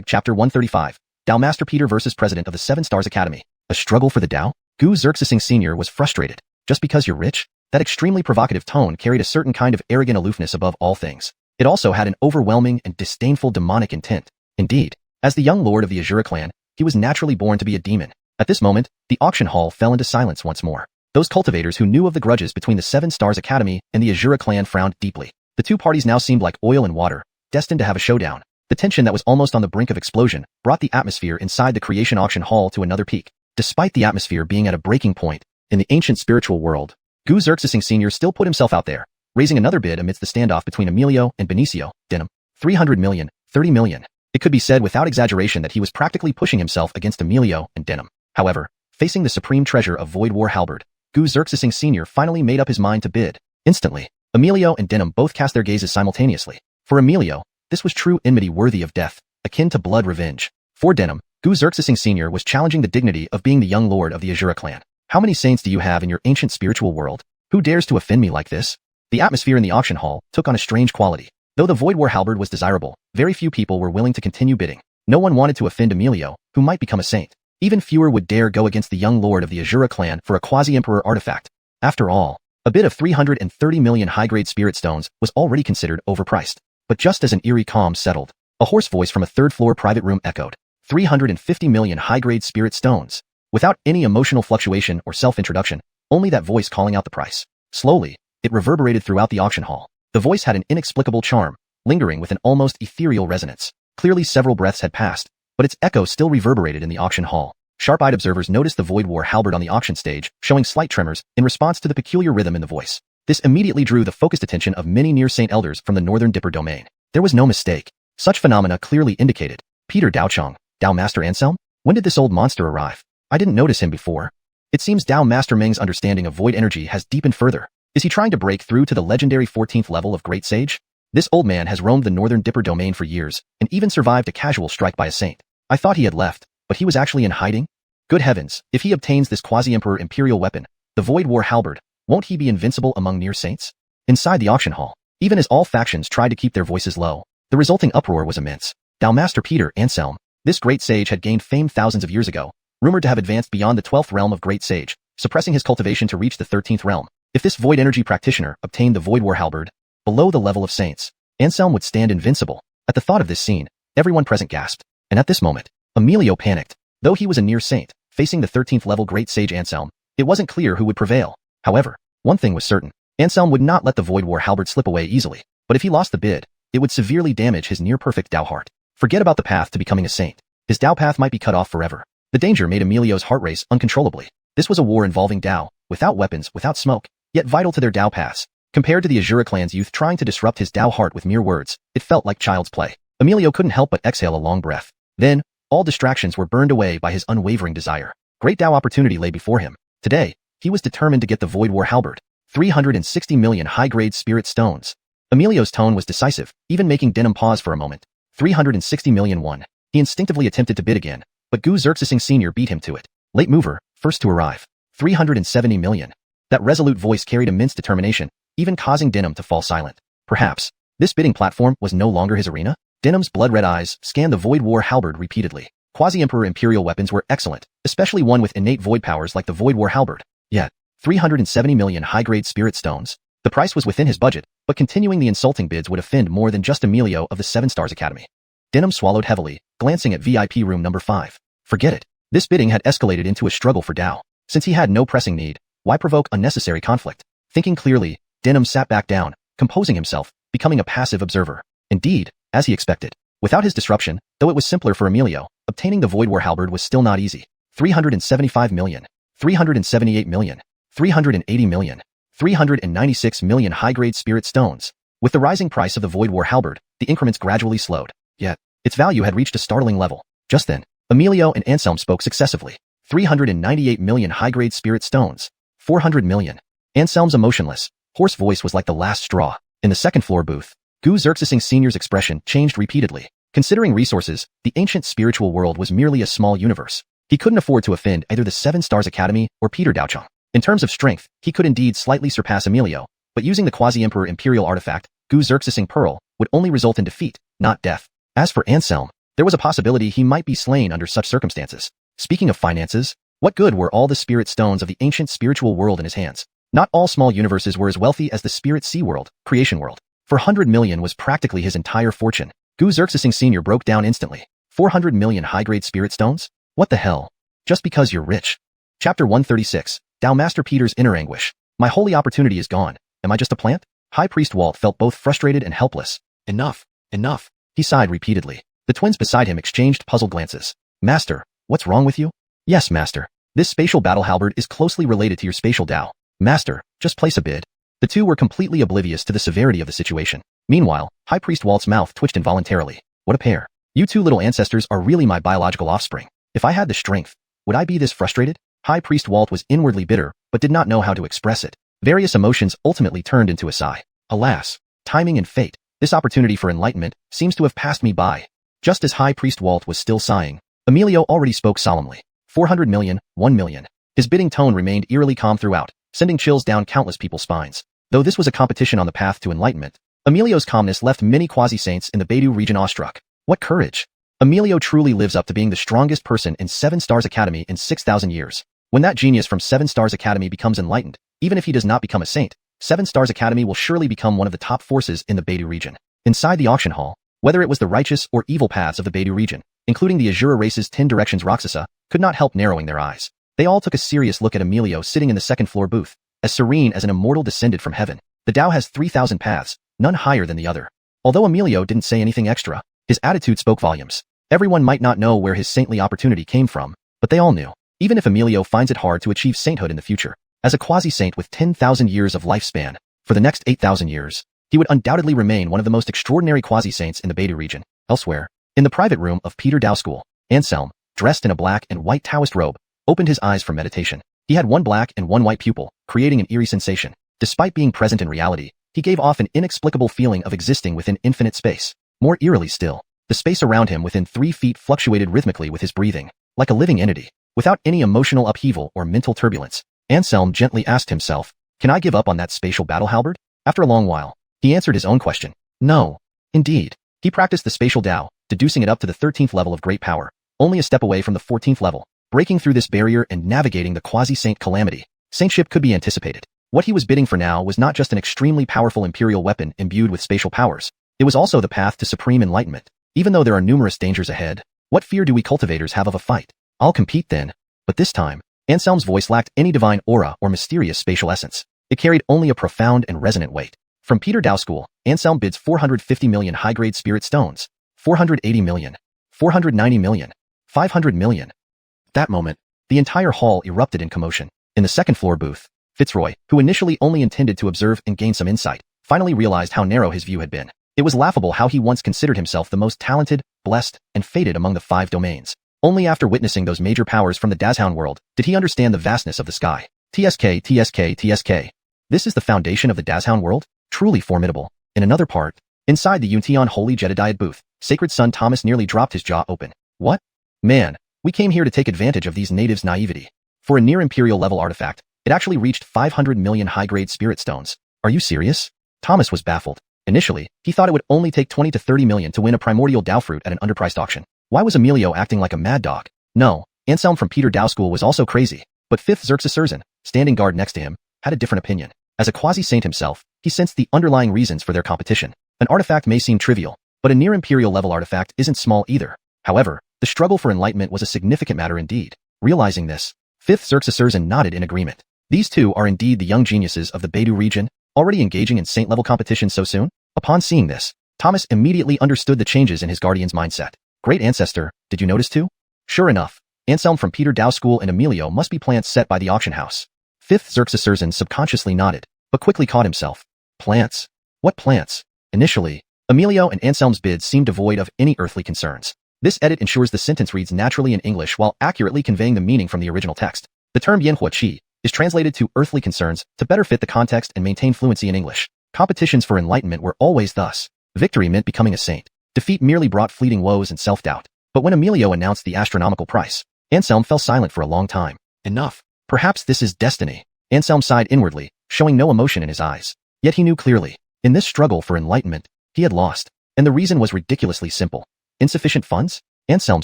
S1: chapter 135. Tao Master Peter versus President of the 7 Stars Academy. A struggle for the Tao? Gu Xerxesing Sr. was frustrated. Just because you're rich? That extremely provocative tone carried a certain kind of arrogant aloofness above all things. It also had an overwhelming and disdainful demonic intent. Indeed, as the young lord of the Azura clan, he was naturally born to be a demon. At this moment, the auction hall fell into silence once more. Those cultivators who knew of the grudges between the 7 Stars Academy and the Azura clan frowned deeply. The 2 parties now seemed like oil and water, destined to have a showdown. The tension that was almost on the brink of explosion brought the atmosphere inside the creation auction hall to another peak. Despite the atmosphere being at a breaking point, in the ancient spiritual world, Gu Xerxesing Sr. still put himself out there, raising another bid amidst the standoff between Emilio and Benicio, Denim. 300 million, 30 million. It could be said without exaggeration that he was practically pushing himself against Emilio and Denim. However, facing the supreme treasure of Void War halberd, Gu Xerxesing Sr. finally made up his mind to bid. Instantly, Emilio and Denim both cast their gazes simultaneously. For Emilio, this was true enmity worthy of death, akin to blood revenge. For Denim, Gu Xerxesing Sr. was challenging the dignity of being the young lord of the Azura clan. How many saints do you have in your ancient spiritual world? Who dares to offend me like this? The atmosphere in the auction hall took on a strange quality. Though the Void War halberd was desirable, very few people were willing to continue bidding. No one wanted to offend Emilio, who might become a saint. Even fewer would dare go against the young lord of the Azura clan for a quasi-emperor artifact. After all, a bid of 330 million high-grade spirit stones was already considered overpriced. But just as an eerie calm settled, A hoarse voice from a third-floor private room echoed. 350 million high-grade spirit stones. Without any emotional fluctuation or self-introduction, only that voice calling out the price. Slowly, it reverberated throughout the auction hall. The voice had an inexplicable charm, lingering with an almost ethereal resonance. Clearly several breaths had passed, but its echo still reverberated in the auction hall. Sharp-eyed observers noticed the Void War halberd on the auction stage, showing slight tremors in response to the peculiar rhythm in the voice. This immediately drew the focused attention of many near-saint elders from the Northern Dipper domain. There was no mistake. Such phenomena clearly indicated Peter Daochong, Dao Master Anselm? When did this old monster arrive? I didn't notice him before. It seems Dao Master Meng's understanding of void energy has deepened further. Is he trying to break through to the legendary 14th level of Great Sage? This old man has roamed the Northern Dipper domain for years, and even survived a casual strike by a saint. I thought he had left, but he was actually in hiding? Good heavens, if he obtains this quasi-emperor imperial weapon, the Void War halberd, won't he be invincible among near saints? Inside the auction hall, even as all factions tried to keep their voices low, the resulting uproar was immense. Dao Master Peter Anselm, this great sage had gained fame thousands of years ago, rumored to have advanced beyond the 12th realm of Great Sage, suppressing his cultivation to reach the 13th realm. If this void energy practitioner obtained the Void War halberd, below the level of saints, Anselm would stand invincible. At the thought of this scene, everyone present gasped, and at this moment, Emilio panicked. Though he was a near saint, facing the 13th level Great Sage Anselm, it wasn't clear who would prevail. However, one thing was certain. Anselm would not let the Void War halberd slip away easily, but if he lost the bid, it would severely damage his near-perfect Dao heart. Forget about the path to becoming a saint. His Dao path might be cut off forever. The danger made Emilio's heart race uncontrollably. This was a war involving Dao, without weapons, without smoke, yet vital to their Dao paths. Compared to the Azura clan's youth trying to disrupt his Dao heart with mere words, it felt like child's play. Emilio couldn't help but exhale a long breath. Then, all distractions were burned away by his unwavering desire. Great Dao opportunity lay before him. Today, he was determined to get the Void War halberd. 360 million high-grade spirit stones. Emilio's tone was decisive, even making Denim pause for a moment. 360 million won. He instinctively attempted to bid again, but Gu Xerxesing Sr. beat him to it. Late mover, first to arrive. 370 million. That resolute voice carried immense determination, even causing Denim to fall silent. Perhaps, this bidding platform was no longer his arena? Denim's blood-red eyes scanned the Void War halberd repeatedly. Quasi-Emperor Imperial weapons were excellent, especially one with innate void powers like the Void War halberd. Yet, 370 million high-grade spirit stones. The price was within his budget, but continuing the insulting bids would offend more than just Emilio of the 7 Stars Academy. Denim swallowed heavily, glancing at VIP room number 5. Forget it. This bidding had escalated into a struggle for Dao. Since he had no pressing need, why provoke unnecessary conflict? Thinking clearly, Denim sat back down, composing himself, becoming a passive observer. Indeed, as he expected. Without his disruption, though it was simpler for Emilio, obtaining the Void War halberd was still not easy. 375 million. 378 million. 380 million. 396 million high-grade spirit stones. With the rising price of the Void War halberd, the increments gradually slowed. Yet, its value had reached a startling level. Just then, Emilio and Anselm spoke successively. 398 million high-grade spirit stones. 400 million. Anselm's emotionless, hoarse voice was like the last straw. In the second-floor booth, Gu Xerxesing Sr.'s expression changed repeatedly. Considering resources, the ancient spiritual world was merely a small universe. He couldn't afford to offend either the 7 Stars Academy or Peter Daochong. In terms of strength, he could indeed slightly surpass Emilio, but using the Quasi-Emperor Imperial artifact, Gu Xerxesing Pearl, would only result in defeat, not death. As for Anselm, there was a possibility he might be slain under such circumstances. Speaking of finances, what good were all the spirit stones of the ancient spiritual world in his hands? Not all small universes were as wealthy as the Spirit Sea World, Creation World. 400 million was practically his entire fortune. Gu Xerxesing Sr. broke down instantly. 400 million high-grade spirit stones? What the hell? Just because you're rich. Chapter 136, Dao Master Peter's inner anguish. My holy opportunity is gone. Am I just a plant? High Priest Walt felt both frustrated and helpless. Enough. Enough. He sighed repeatedly. The twins beside him exchanged puzzled glances. Master, what's wrong with you? Yes, Master. This spatial battle halberd is closely related to your spatial Dao. Master, just place a bid. The two were completely oblivious to the severity of the situation. Meanwhile, High Priest Walt's mouth twitched involuntarily. What a pair. You two little ancestors are really my biological offspring. If I had the strength, would I be this frustrated? High Priest Walt was inwardly bitter, but did not know how to express it. Various emotions ultimately turned into a sigh. Alas, timing and fate. This opportunity for enlightenment seems to have passed me by. Just as High Priest Walt was still sighing, Emilio already spoke solemnly. 400 million, 1 million. His bidding tone remained eerily calm throughout, sending chills down countless people's spines. Though this was a competition on the path to enlightenment, Emilio's calmness left many quasi-saints in the Beidou region awestruck. What courage! Emilio truly lives up to being the strongest person in 7 Stars Academy in 6,000 years. When that genius from 7 Stars Academy becomes enlightened, even if he does not become a saint, 7 Stars Academy will surely become one of the top forces in the Beidou region. Inside the auction hall, Whether it was the righteous or evil paths of the Beidou region, including the Azura race's 10 directions Roxasa, could not help narrowing their eyes. They all took a serious look at Emilio sitting in the second-floor booth, as serene as an immortal descended from heaven. The Tao has 3,000 paths, none higher than the other. Although Emilio didn't say anything extra, his attitude spoke volumes. Everyone might not know where his saintly opportunity came from, but they all knew. Even if Emilio finds it hard to achieve sainthood in the future, as a quasi-saint with 10,000 years of lifespan, for the next 8,000 years, he would undoubtedly remain one of the most extraordinary quasi-saints in the Beidou region. Elsewhere, in the private room of Peter Dao School, Anselm, dressed in a black and white Taoist robe, opened his eyes for meditation. He had one black and one white pupil, creating an eerie sensation. Despite being present in reality, he gave off an inexplicable feeling of existing within infinite space. More eerily still, the space around him within 3 feet fluctuated rhythmically with his breathing, like a living entity. Without any emotional upheaval or mental turbulence, Anselm gently asked himself, "Can I give up on that spatial battle halberd?" After a long while, he answered his own question. No. Indeed. He practiced the spatial Tao, deducing it up to the 13th level of great power, only a step away from the 14th level. Breaking through this barrier and navigating the quasi-saint calamity, saintship could be anticipated. What he was bidding for now was not just an extremely powerful imperial weapon imbued with spatial powers. It was also the path to supreme enlightenment. Even though there are numerous dangers ahead, what fear do we cultivators have of a fight? I'll compete then. But this time, Anselm's voice lacked any divine aura or mysterious spatial essence. It carried only a profound and resonant weight. From Peter Dao School, Anselm bids 450 million high-grade spirit stones, 480 million, 490 million, 500 million. At that moment, the entire hall erupted in commotion. In the second-floor booth, Fitzroy, who initially only intended to observe and gain some insight, finally realized how narrow his view had been. It was laughable how he once considered himself the most talented, blessed, and fated among the 5 domains. Only after witnessing those major powers from the Dazhound world did he understand the vastness of the sky. TSK. This is the foundation of the Dazhound world? Truly formidable. In another part, inside the Yuntian Holy Jedediad booth, Sacred Son Thomas nearly dropped his jaw open. What? Man, we came here to take advantage of these natives' naivety. For a near-imperial level artifact, it actually reached 500 million high-grade spirit stones. Are you serious? Thomas was baffled. Initially, he thought it would only take 20 to 30 million to win a primordial Dao fruit at an underpriced auction. Why was Emilio acting like a mad dog? No, Anselm from Peter Dao School was also crazy. But 5th Xerxes, standing guard next to him, had a different opinion. As a quasi-saint himself, he sensed the underlying reasons for their competition. An artifact may seem trivial, but a near-imperial level artifact isn't small either. However, the struggle for enlightenment was a significant matter indeed. Realizing this, 5th Xerxes nodded in agreement. These two are indeed the young geniuses of the Beidou region, already engaging in saint-level competition so soon? Upon seeing this, Thomas immediately understood the changes in his guardian's mindset. Great ancestor, did you notice too? Sure enough, Anselm from Peter Dao School and Emilio must be plants set by the auction house. 5th Xerxes subconsciously nodded, but quickly caught himself. Plants? What plants? Initially, Emilio and Anselm's bids seemed devoid of any earthly concerns. This edit ensures the sentence reads naturally in English while accurately conveying the meaning from the original text. The term yanhua qi is translated to earthly concerns to better fit the context and maintain fluency in English. Competitions for enlightenment were always thus. Victory meant becoming a saint. Defeat merely brought fleeting woes and self-doubt. But when Emilio announced the astronomical price, Anselm fell silent for a long time. Enough. Perhaps this is destiny. Anselm sighed inwardly, showing no emotion in his eyes. Yet he knew clearly, in this struggle for enlightenment, he had lost. And the reason was ridiculously simple. Insufficient funds? Anselm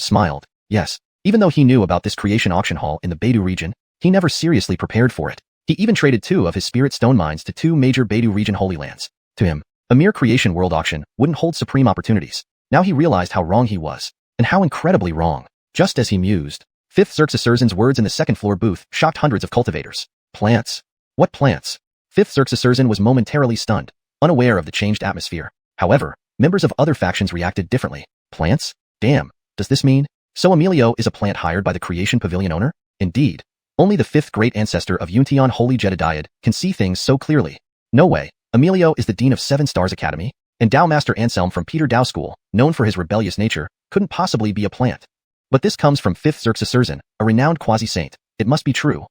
S1: smiled. Yes. Even though he knew about this creation auction hall in the Beidou region, he never seriously prepared for it. He even traded 2 of his spirit stone mines to 2 major Beidou region holy lands. To him, a mere creation world auction wouldn't hold supreme opportunities. Now he realized how wrong he was, and how incredibly wrong. Just as he mused, 5th Xerxes' words in the second-floor booth shocked hundreds of cultivators. Plants? What plants? 5th Xerxes was momentarily stunned, unaware of the changed atmosphere. However, members of other factions reacted differently. Plants? Damn, does this mean? So Emilio is a plant hired by the Creation Pavilion owner? Indeed. Only the 5th great ancestor of Yuntian Holy Jedediad can see things so clearly. No way. Emilio is the dean of 7 Stars Academy, and Dao Master Anselm from Peter Dao School, known for his rebellious nature, couldn't possibly be a plant. But this comes from 5th Xerxes, a renowned quasi-saint. It must be true.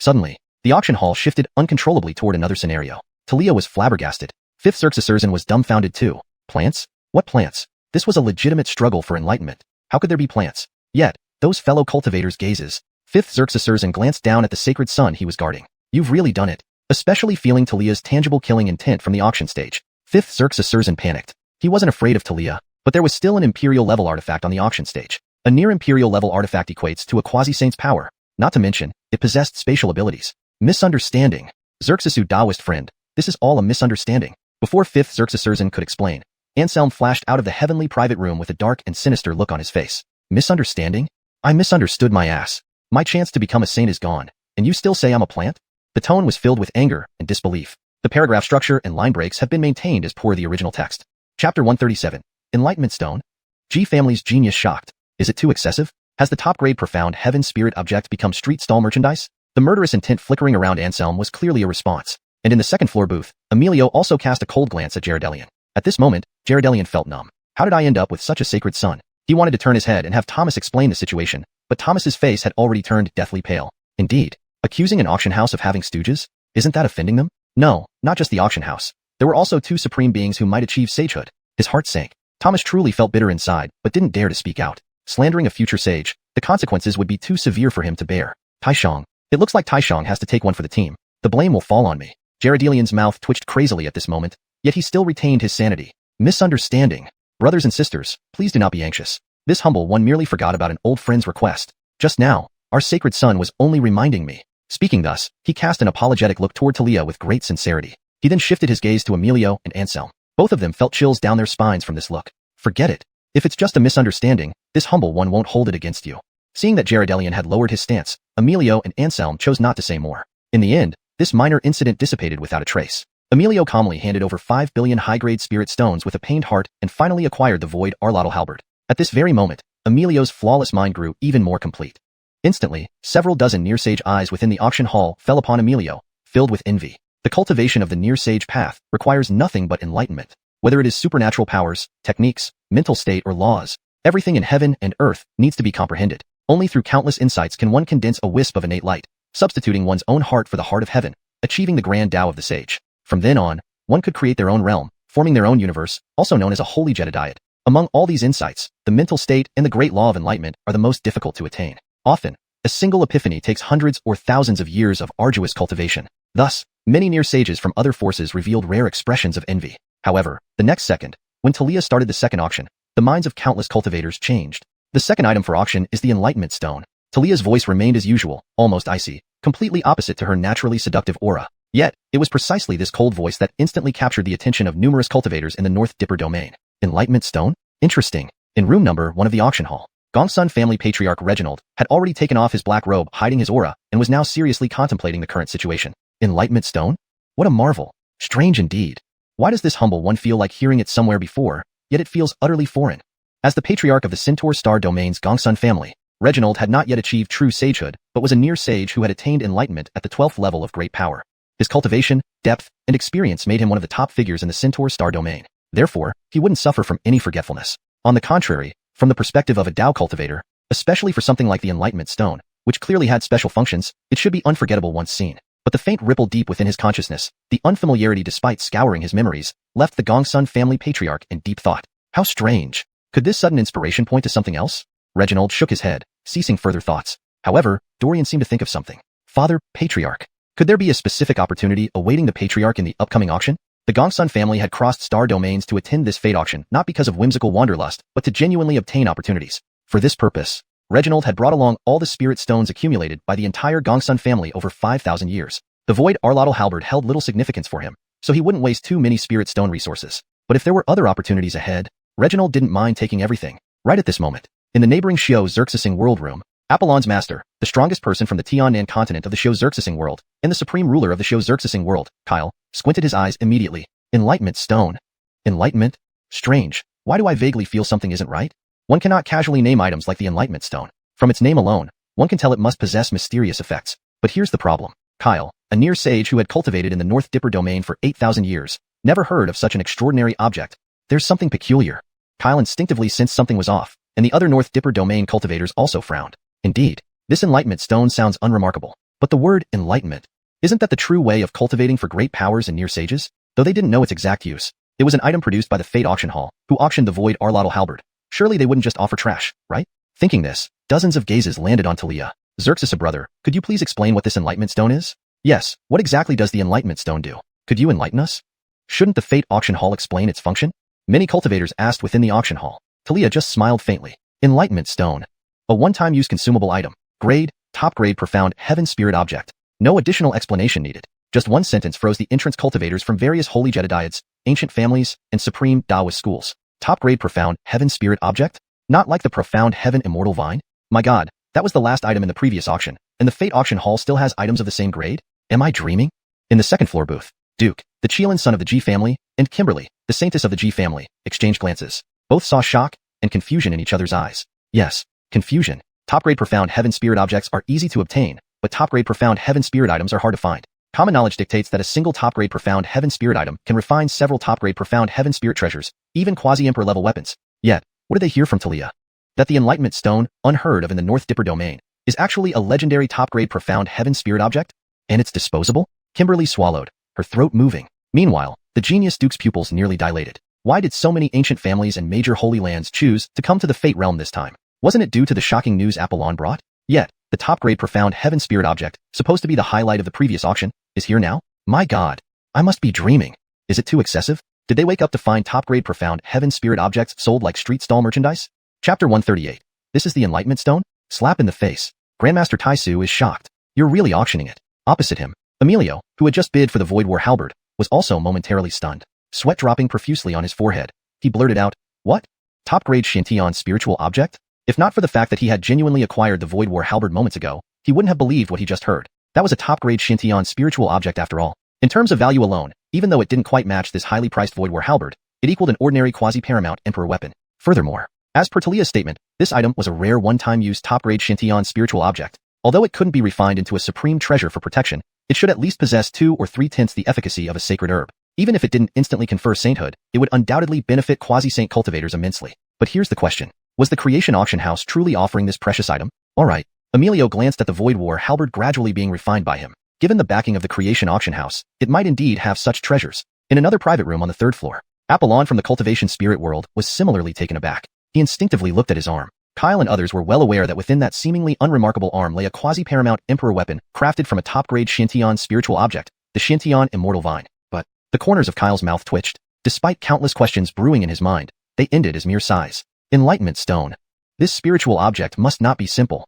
S1: Suddenly, the auction hall shifted uncontrollably toward another scenario. Talia was flabbergasted. 5th Xerxes was dumbfounded too. Plants? What plants? This was a legitimate struggle for enlightenment. How could there be plants? Yet, those fellow cultivators' gazes. 5th Xerxes glanced down at the sacred sun he was guarding. You've really done it. Especially feeling Talia's tangible killing intent from the auction stage. 5th Xerxes panicked. He wasn't afraid of Talia, but there was still an imperial-level artifact on the auction stage. A near-imperial-level artifact equates to a quasi-saint's power. Not to mention, it possessed spatial abilities. Misunderstanding. Xerxes' Taoist friend, this is all a misunderstanding. Before 5th Xerxes could explain, Anselm flashed out of the heavenly private room with a dark and sinister look on his face. Misunderstanding? I misunderstood my ass. My chance to become a saint is gone, and you still say I'm a plant? The tone was filled with anger and disbelief. The paragraph structure and line breaks have been maintained as per the original text. Chapter 137. Enlightenment Stone. G family's genius shocked. Is it too excessive? Has the top-grade profound heaven spirit object become street stall merchandise? The murderous intent flickering around Anselm was clearly a response. And in the second-floor booth, Emilio also cast a cold glance at Jaredelian. At this moment, Jaredelian felt numb. How did I end up with such a sacred son? He wanted to turn his head and have Thomas explain the situation, but Thomas's face had already turned deathly pale. Indeed, accusing an auction house of having stooges? Isn't that offending them? No, not just the auction house. There were also two supreme beings who might achieve sagehood. His heart sank. Thomas truly felt bitter inside, but didn't dare to speak out. Slandering a future sage, the consequences would be too severe for him to bear. Taishang. It looks like Taishang has to take one for the team. The blame will fall on me. Jaredelian's mouth twitched crazily at this moment, yet he still retained his sanity. Misunderstanding. Brothers and sisters, please do not be anxious. This humble one merely forgot about an old friend's request. Just now, our sacred son was only reminding me. Speaking thus, he cast an apologetic look toward Talia with great sincerity. He then shifted his gaze to Emilio and Anselm. Both of them felt chills down their spines from this look. Forget it. If it's just a misunderstanding, this humble one won't hold it against you. Seeing that Jaredelian had lowered his stance, Emilio and Anselm chose not to say more. In the end, this minor incident dissipated without a trace. Emilio calmly handed over 5 billion high-grade spirit stones with a pained heart and finally acquired the void Arlotl halberd. At this very moment, Emilio's flawless mind grew even more complete. Instantly, several dozen near-sage eyes within the auction hall fell upon Emilio, filled with envy. The cultivation of the near-sage path requires nothing but enlightenment. Whether it is supernatural powers, techniques, mental state, or laws, everything in heaven and earth needs to be comprehended. Only through countless insights can one condense a wisp of innate light, substituting one's own heart for the heart of heaven, achieving the grand Tao of the sage. From then on, one could create their own realm, forming their own universe, also known as a holy Jedediad. Among all these insights, the mental state and the great law of enlightenment are the most difficult to attain. Often, a single epiphany takes hundreds or thousands of years of arduous cultivation. Thus, many near sages from other forces revealed rare expressions of envy. However, the next second, when Talia started the second auction, the minds of countless cultivators changed. The second item for auction is the Enlightenment Stone. Talia's voice remained as usual, almost icy, completely opposite to her naturally seductive aura. Yet, it was precisely this cold voice that instantly captured the attention of numerous cultivators in the North Dipper domain. Enlightenment Stone? Interesting. In room number 1 of the auction hall, Gongsun family patriarch Reginald had already taken off his black robe hiding his aura and was now seriously contemplating the current situation. Enlightenment Stone? What a marvel. Strange indeed. Why does this humble one feel like hearing it somewhere before, yet it feels utterly foreign? As the patriarch of the Centaur Star Domain's Gongsun family, Reginald had not yet achieved true sagehood, but was a near sage who had attained enlightenment at the 12th level of great power. His cultivation, depth, and experience made him one of the top figures in the Centaur Star Domain. Therefore, he wouldn't suffer from any forgetfulness. On the contrary, from the perspective of a Tao cultivator, especially for something like the Enlightenment Stone, which clearly had special functions, it should be unforgettable once seen. But the faint ripple deep within his consciousness, the unfamiliarity despite scouring his memories, left the Gongsun family patriarch in deep thought. How strange. Could this sudden inspiration point to something else? Reginald shook his head, ceasing further thoughts. However, Dorian seemed to think of something. Father, Patriarch. Could there be a specific opportunity awaiting the Patriarch in the upcoming auction? The Gongsun family had crossed star domains to attend this fate auction not because of whimsical wanderlust, but to genuinely obtain opportunities. For this purpose, Reginald had brought along all the spirit stones accumulated by the entire Gongsun family over 5,000 years. The void Arlotl halberd held little significance for him, so he wouldn't waste too many spirit stone resources. But if there were other opportunities ahead, Reginald didn't mind taking everything. Right at this moment, in the neighboring Xiao Xerxesing world room, Apollon's master, the strongest person from the Tiannan continent of the Xiao Xerxesing world, and the supreme ruler of the Xiao Xerxesing world, Kyle, squinted his eyes immediately. Enlightenment Stone. Enlightenment? Strange. Why do I vaguely feel something isn't right? One cannot casually name items like the Enlightenment Stone. From its name alone, one can tell it must possess mysterious effects. But here's the problem. Kyle, a near sage who had cultivated in the North Dipper domain for 8,000 years, never heard of such an extraordinary object. There's something peculiar. Kyle instinctively sensed something was off, and the other North Dipper domain cultivators also frowned. Indeed, this Enlightenment Stone sounds unremarkable. But the word enlightenment, isn't that the true way of cultivating for great powers and near sages? Though they didn't know its exact use, it was an item produced by the Fate Auction Hall, who auctioned the void Arlotl halberd. Surely they wouldn't just offer trash, right? Thinking this, dozens of gazes landed on Talia. Xerxes, brother, could you please explain what this Enlightenment Stone is? Yes, what exactly does the Enlightenment Stone do? Could you enlighten us? Shouldn't the Fate Auction Hall explain its function? Many cultivators asked within the auction hall. Talia just smiled faintly. Enlightenment Stone. A one-time use consumable item. Grade, top grade profound heaven spirit object. No additional explanation needed. Just one sentence froze the entrance cultivators from various holy Jedediads, ancient families, and supreme Taoist schools. Top-grade profound heaven spirit object? Not like the profound heaven immortal vine? My god, that was the last item in the previous auction, and the Fate auction hall still has items of the same grade? Am I dreaming? In the second floor booth, Duke, the Qilin son of the G family, and Kimberly, the saintess of the G family, exchanged glances. Both saw shock and confusion in each other's eyes. Yes, confusion. Top-grade profound heaven spirit objects are easy to obtain, but top-grade profound heaven spirit items are hard to find. Common knowledge dictates that a single top-grade profound heaven spirit item can refine several top-grade profound heaven spirit treasures, even quasi-emperor level weapons. Yet, what did they hear from Talia? That the Enlightenment Stone, unheard of in the North Dipper domain, is actually a legendary top-grade profound heaven spirit object? And it's disposable? Kimberly swallowed, her throat moving. Meanwhile, the genius Duke's pupils nearly dilated. Why did so many ancient families and major holy lands choose to come to the Fate realm this time? Wasn't it due to the shocking news Apollon brought? Yet, the top-grade profound heaven spirit object, supposed to be the highlight of the previous auction, is here now? My god, I must be dreaming. Is it too excessive? Did they wake up to find top-grade profound heaven spirit objects sold like street stall merchandise? Chapter 138. This is the Enlightenment Stone? Slap in the face. Grandmaster Taisu is shocked. You're really auctioning it. Opposite him, Emilio, who had just bid for the Void War halberd, was also momentarily stunned. Sweat dropping profusely on his forehead, he blurted out, "What? Top-grade Xiantian spiritual object?" If not for the fact that he had genuinely acquired the Void War halberd moments ago, he wouldn't have believed what he just heard. That was a top-grade Xiantian spiritual object after all. In terms of value alone, even though it didn't quite match this highly priced Void War halberd, it equaled an ordinary quasi-paramount emperor weapon. Furthermore, as per Talia's statement, this item was a rare one-time use top-grade Xiantian spiritual object. Although it couldn't be refined into a supreme treasure for protection, it should at least possess 2 or 3 tenths the efficacy of a sacred herb. Even if it didn't instantly confer sainthood, it would undoubtedly benefit quasi-saint cultivators immensely. But here's the question. Was the Creation Auction House truly offering this precious item? Alright, Emilio glanced at the Void War halberd gradually being refined by him. Given the backing of the Creation Auction House, it might indeed have such treasures. In another private room on the 3rd floor, Apollon from the Cultivation Spirit World was similarly taken aback. He instinctively looked at his arm. Kyle and others were well aware that within that seemingly unremarkable arm lay a quasi-paramount emperor weapon crafted from a top-grade Xiantian spiritual object, the Xiantian Immortal Vine. But the corners of Kyle's mouth twitched. Despite countless questions brewing in his mind, they ended as mere sighs. Enlightenment Stone. This spiritual object must not be simple.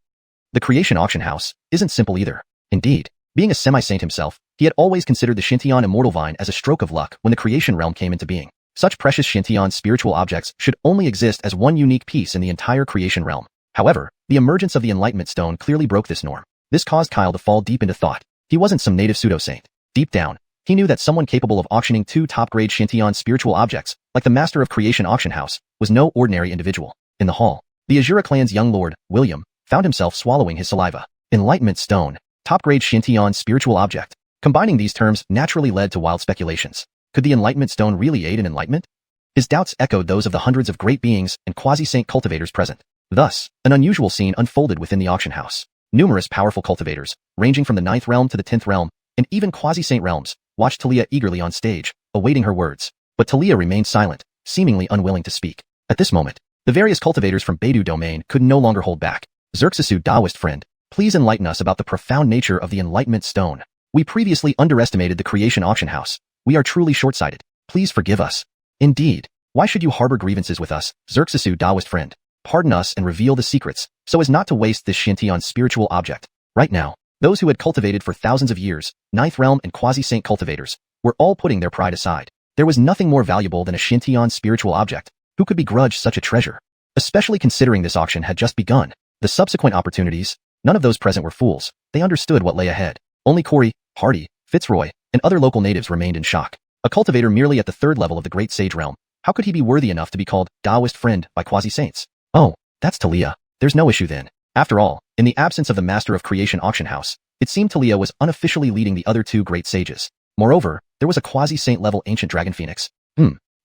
S1: The Creation Auction House isn't simple either. Indeed, being a semi-saint himself, he had always considered the Xiantian Immortal Vine as a stroke of luck when the creation realm came into being. Such precious Xiantian spiritual objects should only exist as one unique piece in the entire creation realm. However, the emergence of the Enlightenment Stone clearly broke this norm. This caused Kyle to fall deep into thought. He wasn't some native pseudo-saint. Deep down, he knew that someone capable of auctioning 2 top-grade Xiantian spiritual objects, like the master of Creation Auction House, was no ordinary individual. In the hall, the Azura clan's young lord, William, found himself swallowing his saliva. Enlightenment Stone, top-grade Xiantian spiritual object. Combining these terms naturally led to wild speculations. Could the Enlightenment Stone really aid in enlightenment? His doubts echoed those of the hundreds of great beings and quasi-saint cultivators present. Thus, an unusual scene unfolded within the auction house. Numerous powerful cultivators, ranging from the 9th realm to the 10th realm, and even quasi-saint realms, watched Talia eagerly on stage, awaiting her words. But Talia remained silent, seemingly unwilling to speak. At this moment, the various cultivators from Beidou domain could no longer hold back. Xerxesu Taoist friend, please enlighten us about the profound nature of the Enlightenment Stone. We previously underestimated the Creation Auction House. We are truly short-sighted. Please forgive us. Indeed. Why should you harbor grievances with us, Xerxesu Taoist friend? Pardon us and reveal the secrets, so as not to waste this Xiantian spiritual object. Right now, those who had cultivated for thousands of years, 9th realm and quasi-saint cultivators, were all putting their pride aside. There was nothing more valuable than a Xiantian spiritual object. Who could begrudge such a treasure? Especially considering this auction had just begun. The subsequent opportunities, none of those present were fools. They understood what lay ahead. Only Corey, Hardy, Fitzroy, and other local natives remained in shock. A cultivator merely at the 3rd level of the Great Sage Realm. How could he be worthy enough to be called Taoist friend by quasi-saints? Oh, that's Talia. There's no issue then. After all, in the absence of the Master of Creation Auction House, it seemed Talia was unofficially leading the other 2 great sages. Moreover, there was a quasi-saint level ancient dragon phoenix.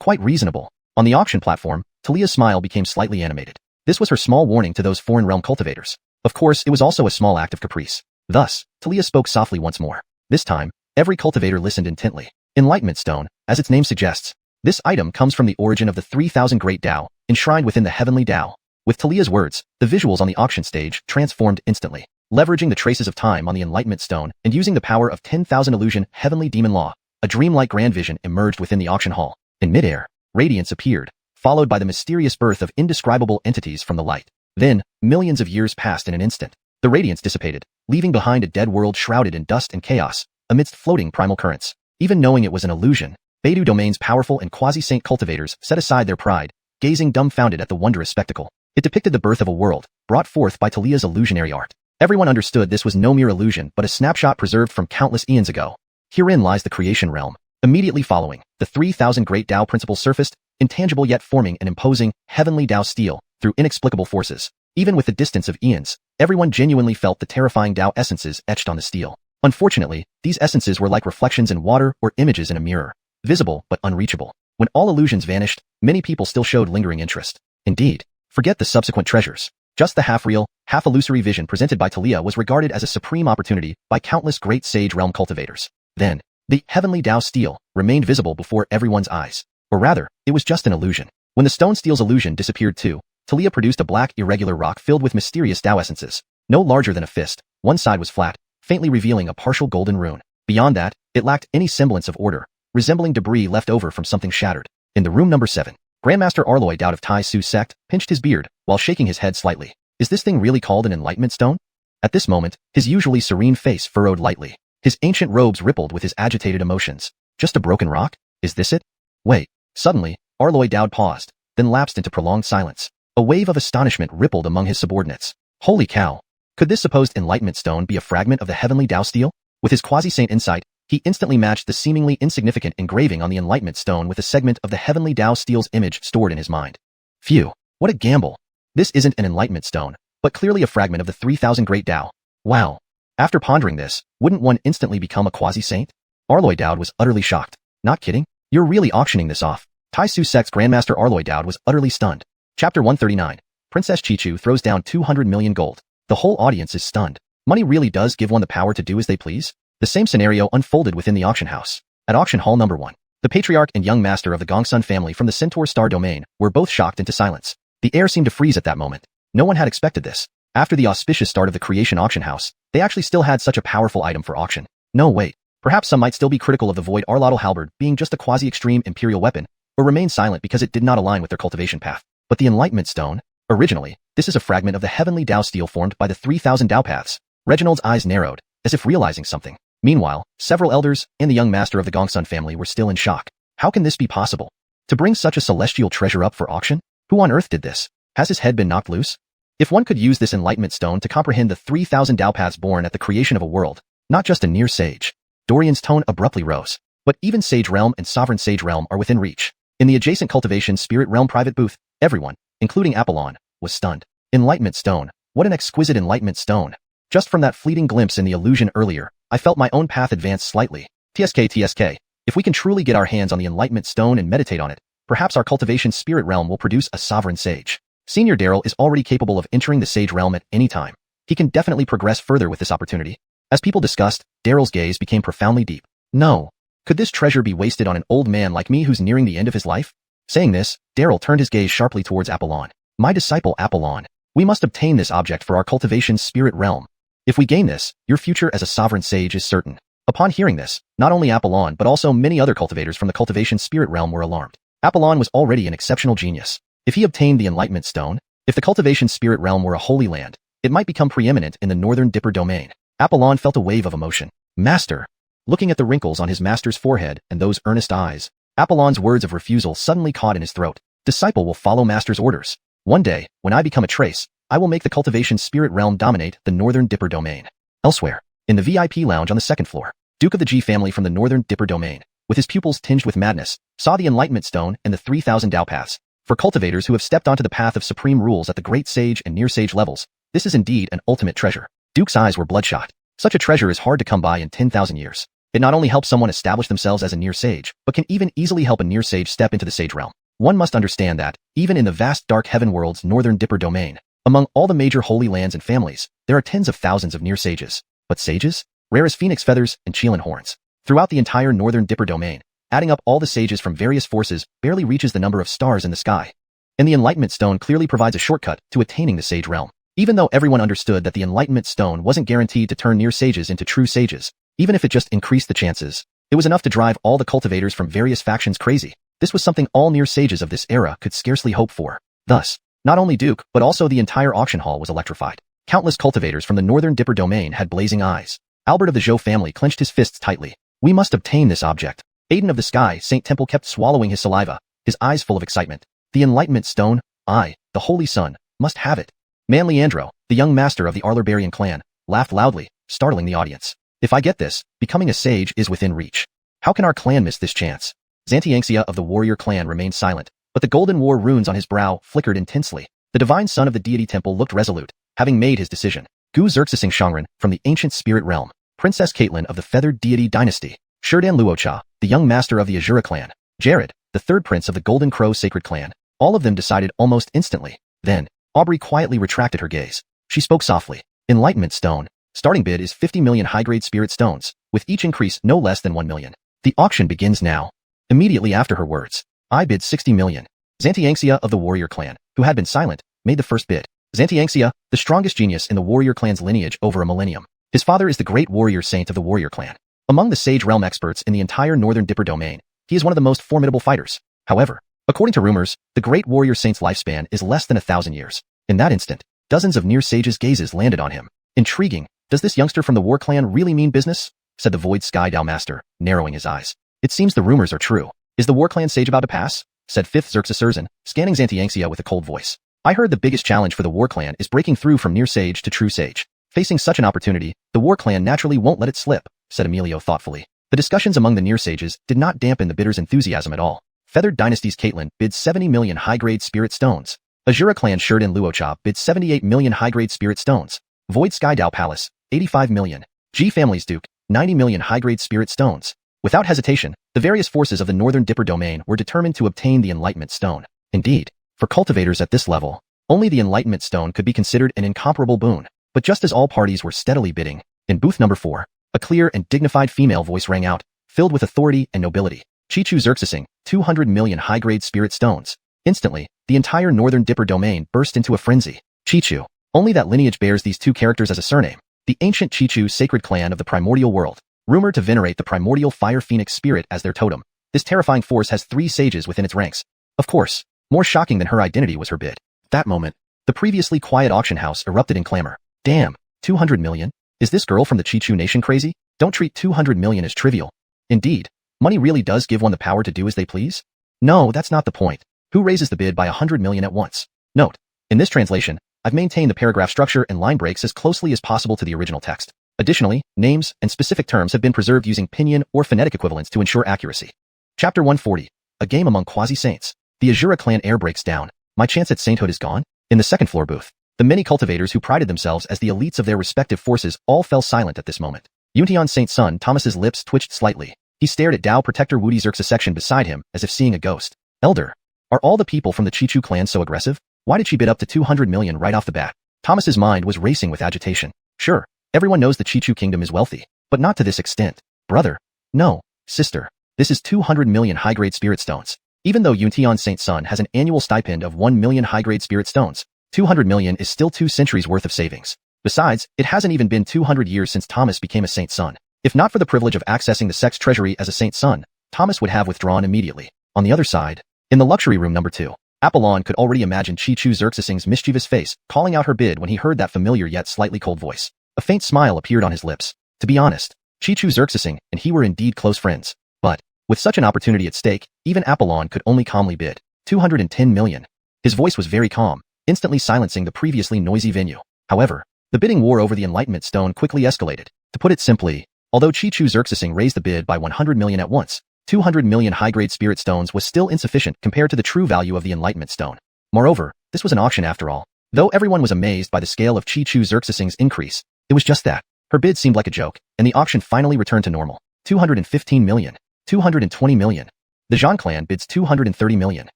S1: Quite reasonable. On the auction platform, Talia's smile became slightly animated. This was her small warning to those foreign realm cultivators. Of course, it was also a small act of caprice. Thus, Talia spoke softly once more. This time, every cultivator listened intently. Enlightenment Stone, as its name suggests. This item comes from the origin of the 3,000 Great Tao, enshrined within the Heavenly Tao. With Talia's words, the visuals on the auction stage transformed instantly. Leveraging the traces of time on the Enlightenment Stone and using the power of 10,000 illusion Heavenly Demon Law, a dreamlike grand vision emerged within the auction hall. In midair, radiance appeared, followed by the mysterious birth of indescribable entities from the light. Then, millions of years passed in an instant. The radiance dissipated, leaving behind a dead world shrouded in dust and chaos, amidst floating primal currents. Even knowing it was an illusion, Beidou Domain's powerful and quasi-saint cultivators set aside their pride, gazing dumbfounded at the wondrous spectacle. It depicted the birth of a world, brought forth by Talia's illusionary art. Everyone understood this was no mere illusion but a snapshot preserved from countless eons ago. Herein lies the creation realm. Immediately following, the 3,000 great Tao principles surfaced, intangible yet forming an imposing, heavenly Tao steel, through inexplicable forces. Even with the distance of eons, everyone genuinely felt the terrifying Tao essences etched on the steel. Unfortunately, these essences were like reflections in water or images in a mirror, visible but unreachable. When all illusions vanished, many people still showed lingering interest. Indeed, forget the subsequent treasures. Just the half-real, half-illusory vision presented by Talia was regarded as a supreme opportunity by countless great sage realm cultivators. Then, the heavenly Tao steel remained visible before everyone's eyes. Or rather, it was just an illusion. When the stone steel's illusion disappeared too, Talia produced a black, irregular rock filled with mysterious Tao essences. No larger than a fist, one side was flat, faintly revealing a partial golden rune. Beyond that, it lacked any semblance of order, resembling debris left over from something shattered. In the room number 7, Grandmaster Arloy Dowd of Tai Su sect pinched his beard while shaking his head slightly. Is this thing really called an enlightenment stone? At this moment, his usually serene face furrowed lightly. His ancient robes rippled with his agitated emotions. Just a broken rock? Is this it? Wait. Suddenly, Arloy Dowd paused, then lapsed into prolonged silence. A wave of astonishment rippled among his subordinates. Holy cow! Could this supposed enlightenment stone be a fragment of the heavenly Tao steel? With his quasi-saint insight, he instantly matched the seemingly insignificant engraving on the enlightenment stone with a segment of the heavenly Tao steel's image stored in his mind. Phew, what a gamble. This isn't an enlightenment stone, but clearly a fragment of the 3,000 great Tao. Wow. After pondering this, wouldn't one instantly become a quasi-saint? Arloy Dowd was utterly shocked. Not kidding? You're really auctioning this off. Tai Su Sect's Grandmaster Arloy Dowd was utterly stunned. Chapter 139. Princess Chichu throws down 200 million gold. The whole audience is stunned. Money really does give one the power to do as they please? The same scenario unfolded within the auction house. At auction hall number 1, the patriarch and young master of the Gongsun family from the Centaur Star domain were both shocked into silence. The air seemed to freeze at that moment. No one had expected this. After the auspicious start of the creation auction house, they actually still had such a powerful item for auction. No, wait. Perhaps some might still be critical of the Void Arlotl halberd being just a quasi-extreme imperial weapon, or remain silent because it did not align with their cultivation path. But the Enlightenment Stone? Originally, this is a fragment of the heavenly Tao steel formed by the 3,000 Tao paths. Reginald's eyes narrowed, as if realizing something. Meanwhile, several elders and the young master of the Gongsun family were still in shock. How can this be possible? To bring such a celestial treasure up for auction? Who on earth did this? Has his head been knocked loose? If one could use this Enlightenment Stone to comprehend the 3,000 Tao paths born at the creation of a world, not just a near sage. Dorian's tone abruptly rose. But even Sage Realm and Sovereign Sage Realm are within reach. In the adjacent Cultivation Spirit Realm private booth, everyone, including Apollon, was stunned. Enlightenment Stone. What an exquisite Enlightenment Stone. Just from that fleeting glimpse in the illusion earlier, I felt my own path advance slightly. TSK. If we can truly get our hands on the Enlightenment Stone and meditate on it, perhaps our Cultivation Spirit Realm will produce a Sovereign Sage. Senior Daryl is already capable of entering the Sage Realm at any time. He can definitely progress further with this opportunity. As people discussed, Daryl's gaze became profoundly deep. No. Could this treasure be wasted on an old man like me who's nearing the end of his life? Saying this, Daryl turned his gaze sharply towards Apollon. My disciple Apollon. We must obtain this object for our Cultivation Spirit Realm. If we gain this, your future as a Sovereign Sage is certain. Upon hearing this, not only Apollon but also many other cultivators from the Cultivation Spirit Realm were alarmed. Apollon was already an exceptional genius. If he obtained the Enlightenment Stone, if the Cultivation Spirit Realm were a holy land, it might become preeminent in the Northern Dipper domain. Apollon felt a wave of emotion. Master. Looking at the wrinkles on his master's forehead and those earnest eyes, Apollon's words of refusal suddenly caught in his throat. Disciple will follow master's orders. One day, when I become a trace, I will make the Cultivation Spirit Realm dominate the Northern Dipper domain. Elsewhere, in the VIP lounge on the second floor, Duke of the G family from the Northern Dipper domain, with his pupils tinged with madness, saw the Enlightenment Stone and the 3,000 Tao paths. For cultivators who have stepped onto the path of supreme rules at the Great Sage and Near Sage levels, this is indeed an ultimate treasure. Duke's eyes were bloodshot. Such a treasure is hard to come by in 10,000 years. It not only helps someone establish themselves as a Near Sage, but can even easily help a Near Sage step into the Sage realm. One must understand that, even in the vast dark heaven world's Northern Dipper domain, among all the major holy lands and families, there are tens of thousands of Near Sages. But sages? Rare as phoenix feathers and Qilin horns. Throughout the entire Northern Dipper domain, adding up all the sages from various forces barely reaches the number of stars in the sky. And the Enlightenment Stone clearly provides a shortcut to attaining the Sage realm. Even though everyone understood that the Enlightenment Stone wasn't guaranteed to turn Near Sages into true sages, even if it just increased the chances, it was enough to drive all the cultivators from various factions crazy. This was something all Near Sages of this era could scarcely hope for. Thus, not only Duke, but also the entire auction hall was electrified. Countless cultivators from the Northern Dipper domain had blazing eyes. Albert of the Zhou family clenched his fists tightly. We must obtain this object. Aiden of the Sky, Saint Temple kept swallowing his saliva, his eyes full of excitement. The Enlightenment Stone, I, the Holy Sun, must have it. Man Leandro, the young master of the Arlerbarian clan, laughed loudly, startling the audience. If I get this, becoming a sage is within reach. How can our clan miss this chance? Xianxia of the warrior clan remained silent, but the golden war runes on his brow flickered intensely. The divine son of the deity temple looked resolute, having made his decision. Gu Xerxesing Xuanhuan, from the ancient spirit realm. Princess Caitlin of the feathered deity dynasty. Shurdan Luocha, the young master of the Azura clan. Jared, the third prince of the Golden Crow sacred clan. All of them decided almost instantly. Then, Aubrey quietly retracted her gaze. She spoke softly. Enlightenment Stone. Starting bid is 50 million high-grade spirit stones, with each increase no less than 1 million. The auction begins now. Immediately after her words, I bid 60 million. Xianxia of the warrior clan, who had been silent, made the first bid. Xianxia, the strongest genius in the warrior clan's lineage over a millennium. His father is the great warrior saint of the warrior clan. Among the sage realm experts in the entire northern Dipper domain, he is one of the most formidable fighters. However, according to rumors, the great warrior saint's lifespan is less than 1,000 years. In that instant, dozens of near sages' gazes landed on him. Intriguing. Does this youngster from the war clan really mean business? Said the Void Sky Dao Master, narrowing his eyes. It seems the rumors are true. Is the war clan sage about to pass? Said fifth Xerxeserzen, scanning Xianxia with a cold voice. I heard the biggest challenge for the war clan is breaking through from near sage to true sage. Facing such an opportunity, the war clan naturally won't let it slip, said Emilio thoughtfully. The discussions among the near sages did not dampen the bidder's enthusiasm at all. Feathered Dynasty's Caitlin bid 70 million high-grade spirit stones. Azura clan Shurdan Luocha bid 78 million high-grade spirit stones. Void Sky Dao Palace, 85 million. G Family's Duke, 90 million high-grade spirit stones. Without hesitation, the various forces of the Northern Dipper domain were determined to obtain the Enlightenment Stone. Indeed, for cultivators at this level, only the Enlightenment Stone could be considered an incomparable boon. But just as all parties were steadily bidding, in booth number 4, a clear and dignified female voice rang out, filled with authority and nobility. Chichu Xerxesing, 200 million high-grade spirit stones. Instantly, the entire Northern Dipper domain burst into a frenzy. Chichu. Only that lineage bears these two characters as a surname. The ancient Chichu sacred clan of the primordial world, rumored to venerate the primordial fire phoenix spirit as their totem. This terrifying force has 3 sages within its ranks. Of course, more shocking than her identity was her bid. At that moment, the previously quiet auction house erupted in clamor. Damn, 200 million? Is this girl from the Chichu nation crazy? Don't treat 200 million as trivial. Indeed, money really does give one the power to do as they please? No, that's not the point. Who raises the bid by 100 million at once? Note, in this translation, I've maintained the paragraph structure and line breaks as closely as possible to the original text. Additionally, names and specific terms have been preserved using pinyin or phonetic equivalents to ensure accuracy. Chapter 140. A game among quasi-saints. The Azura clan air breaks down. My chance at sainthood is gone? In the second floor booth, the many cultivators who prided themselves as the elites of their respective forces all fell silent at this moment. Yuntian Saint's son Thomas's lips twitched slightly. He stared at Dao Protector Woody Xerxes section beside him as if seeing a ghost. Elder, are all the people from the Chichu clan so aggressive? Why did she bid up to 200 million right off the bat? Thomas's mind was racing with agitation. Sure, everyone knows the Chichu kingdom is wealthy, but not to this extent. Brother. No, sister. This is 200 million high-grade spirit stones. Even though Yuntian Saint's son has an annual stipend of 1 million high-grade spirit stones, 200 million is still 2 centuries worth of savings. Besides, it hasn't even been 200 years since Thomas became a saint's son. If not for the privilege of accessing the sex treasury as a saint's son, Thomas would have withdrawn immediately. On the other side, in the luxury room number 2, Apollon could already imagine Chichu Xerxesing's mischievous face calling out her bid when he heard that familiar yet slightly cold voice. A faint smile appeared on his lips. To be honest, Chichu Xerxesing and he were indeed close friends. But, with such an opportunity at stake, even Apollon could only calmly bid 210 million. His voice was very calm, instantly silencing the previously noisy venue. However, the bidding war over the Enlightenment Stone quickly escalated. To put it simply, although Chichu Xerxesing raised the bid by 100 million at once, 200 million high-grade spirit stones was still insufficient compared to the true value of the Enlightenment Stone. Moreover, this was an auction after all. Though everyone was amazed by the scale of Chichu Xerxesing's increase, it was just that. Her bid seemed like a joke, and the auction finally returned to normal. 215 million. 220 million. The Zhan clan bids 230 million.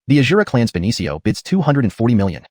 S1: The Azura clan's Benicio bids 240 million.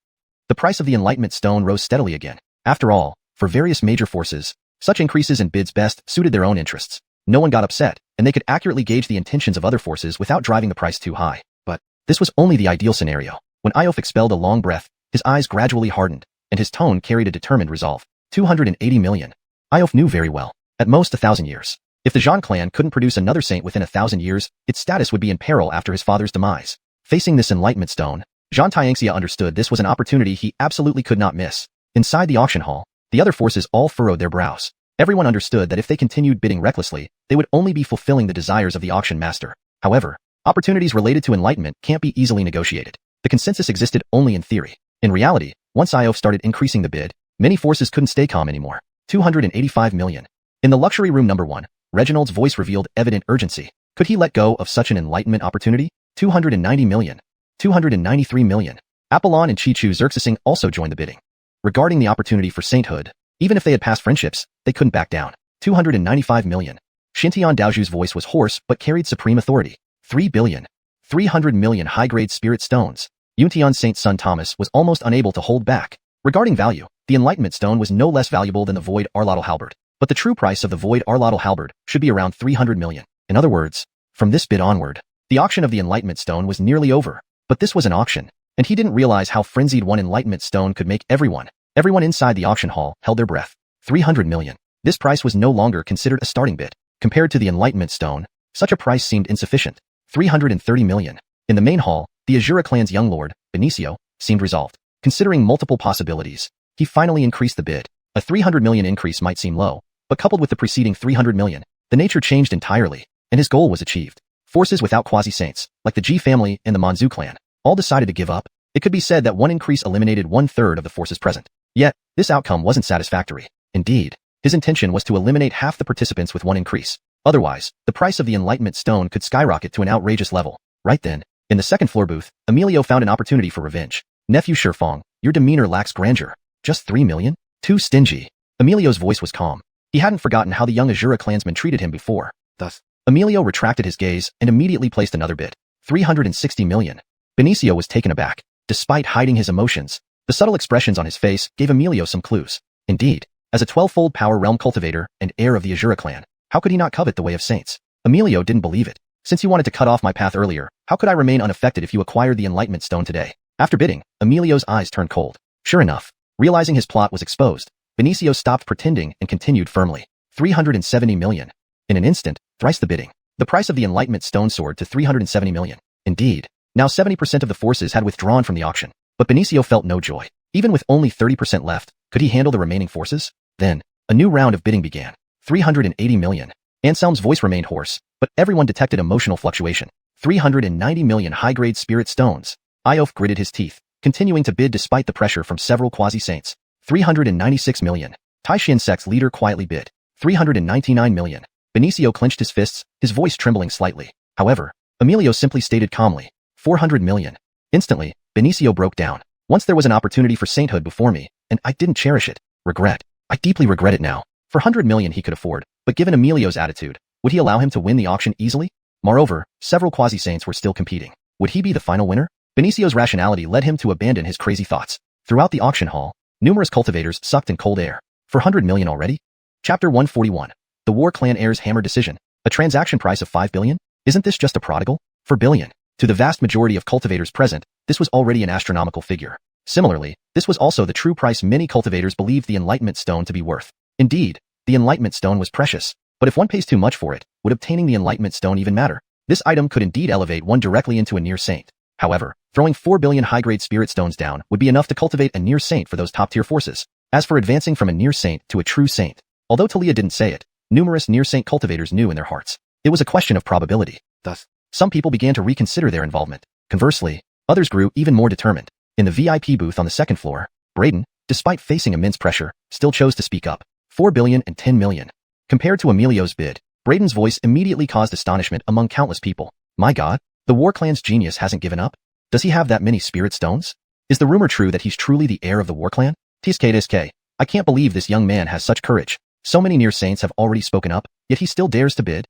S1: The price of the Enlightenment Stone rose steadily again. After all, for various major forces, such increases in bids best suited their own interests. No one got upset, and they could accurately gauge the intentions of other forces without driving the price too high. But this was only the ideal scenario. When Iof expelled a long breath, his eyes gradually hardened, and his tone carried a determined resolve. 280 million. Iof knew very well. At most 1,000 years. If the Zhan clan couldn't produce another saint within 1,000 years, its status would be in peril after his father's demise. Facing this Enlightenment Stone, Xianxia understood this was an opportunity he absolutely could not miss. Inside the auction hall, the other forces all furrowed their brows. Everyone understood that if they continued bidding recklessly, they would only be fulfilling the desires of the auction master. However, opportunities related to enlightenment can't be easily negotiated. The consensus existed only in theory. In reality, once Io started increasing the bid, many forces couldn't stay calm anymore. 285 million. In the luxury room number 1, Reginald's voice revealed evident urgency. Could he let go of such an enlightenment opportunity? 290 million. 293 million. Apollon and Chi-Chu Xerxesing also joined the bidding. Regarding the opportunity for sainthood, even if they had past friendships, they couldn't back down. 295 million. Xintian Daoju's voice was hoarse but carried supreme authority. 3 billion. 300 million high-grade spirit stones. Yuntian Saint's son Thomas was almost unable to hold back. Regarding value, the Enlightenment Stone was no less valuable than the Void Arlotl Halberd, but the true price of the Void Arlotl Halberd should be around 300 million. In other words, from this bid onward, the auction of the Enlightenment Stone was nearly over. But this was an auction, and he didn't realize how frenzied one Enlightenment Stone could make everyone. Everyone inside the auction hall held their breath. 300 million. This price was no longer considered a starting bid. Compared to the Enlightenment Stone, such a price seemed insufficient. 330 million. In the main hall, the Azura clan's young lord, Benicio, seemed resolved. Considering multiple possibilities, he finally increased the bid. A 300 million increase might seem low, but coupled with the preceding 300 million, the nature changed entirely, and his goal was achieved. Forces without quasi-saints, like the Ji family and the Manzu clan, all decided to give up. It could be said that one increase eliminated 1/3 of the forces present. Yet, this outcome wasn't satisfactory. Indeed, his intention was to eliminate half the participants with one increase. Otherwise, the price of the Enlightenment Stone could skyrocket to an outrageous level. Right then, in the second floor booth, Emilio found an opportunity for revenge. Nephew Shifeng, your demeanor lacks grandeur. Just 3 million? Too stingy. Emilio's voice was calm. He hadn't forgotten how the young Azura clansman treated him before. Thus, Emilio retracted his gaze and immediately placed another bid. 360 million. Benicio was taken aback. Despite hiding his emotions, the subtle expressions on his face gave Emilio some clues. Indeed, as a 12-fold power realm cultivator and heir of the Azura clan, how could he not covet the way of saints? Emilio didn't believe it. Since you wanted to cut off my path earlier, how could I remain unaffected if you acquired the Enlightenment Stone today? After bidding, Emilio's eyes turned cold. Sure enough, realizing his plot was exposed, Benicio stopped pretending and continued firmly. 370 million. In an instant, thrice the bidding. The price of the Enlightenment Stone soared to 370 million. Indeed, now 70% of the forces had withdrawn from the auction. But Benicio felt no joy. Even with only 30% left, could he handle the remaining forces? Then, a new round of bidding began. 380 million. Anselm's voice remained hoarse, but everyone detected emotional fluctuation. 390 million high-grade spirit stones. Iof gritted his teeth, continuing to bid despite the pressure from several quasi-saints. 396 million. Taishin sect's leader quietly bid. 399 million. Benicio clenched his fists, his voice trembling slightly. However, Emilio simply stated calmly, 400 million. Instantly, Benicio broke down. Once there was an opportunity for sainthood before me, and I didn't cherish it. Regret. I deeply regret it now. For 100 million he could afford, but given Emilio's attitude, would he allow him to win the auction easily? Moreover, several quasi-saints were still competing. Would he be the final winner? Benicio's rationality led him to abandon his crazy thoughts. Throughout the auction hall, numerous cultivators sucked in cold air. For 100 million already? Chapter 141. The War Clan Heir's Hammer Decision. A transaction price of 5 billion? Isn't this just a prodigal? 4 billion. To the vast majority of cultivators present, this was already an astronomical figure. Similarly, this was also the true price many cultivators believed the Enlightenment Stone to be worth. Indeed, the Enlightenment Stone was precious. But if one pays too much for it, would obtaining the Enlightenment Stone even matter? This item could indeed elevate one directly into a near saint. However, throwing 4 billion high-grade spirit stones down would be enough to cultivate a near saint for those top-tier forces. As for advancing from a near saint to a true saint, although Talia didn't say it, numerous near saint cultivators knew in their hearts. It was a question of probability. Thus, some people began to reconsider their involvement. Conversely, others grew even more determined. In the VIP booth on the second floor, Braden, despite facing immense pressure, still chose to speak up. 4 billion and 10 million. Compared to Emilio's bid, Braden's voice immediately caused astonishment among countless people. My god, the War Clan's genius hasn't given up? Does he have that many spirit stones? Is the rumor true that he's truly the heir of the War Clan? TSK, I can't believe this young man has such courage. So many near saints have already spoken up, yet he still dares to bid?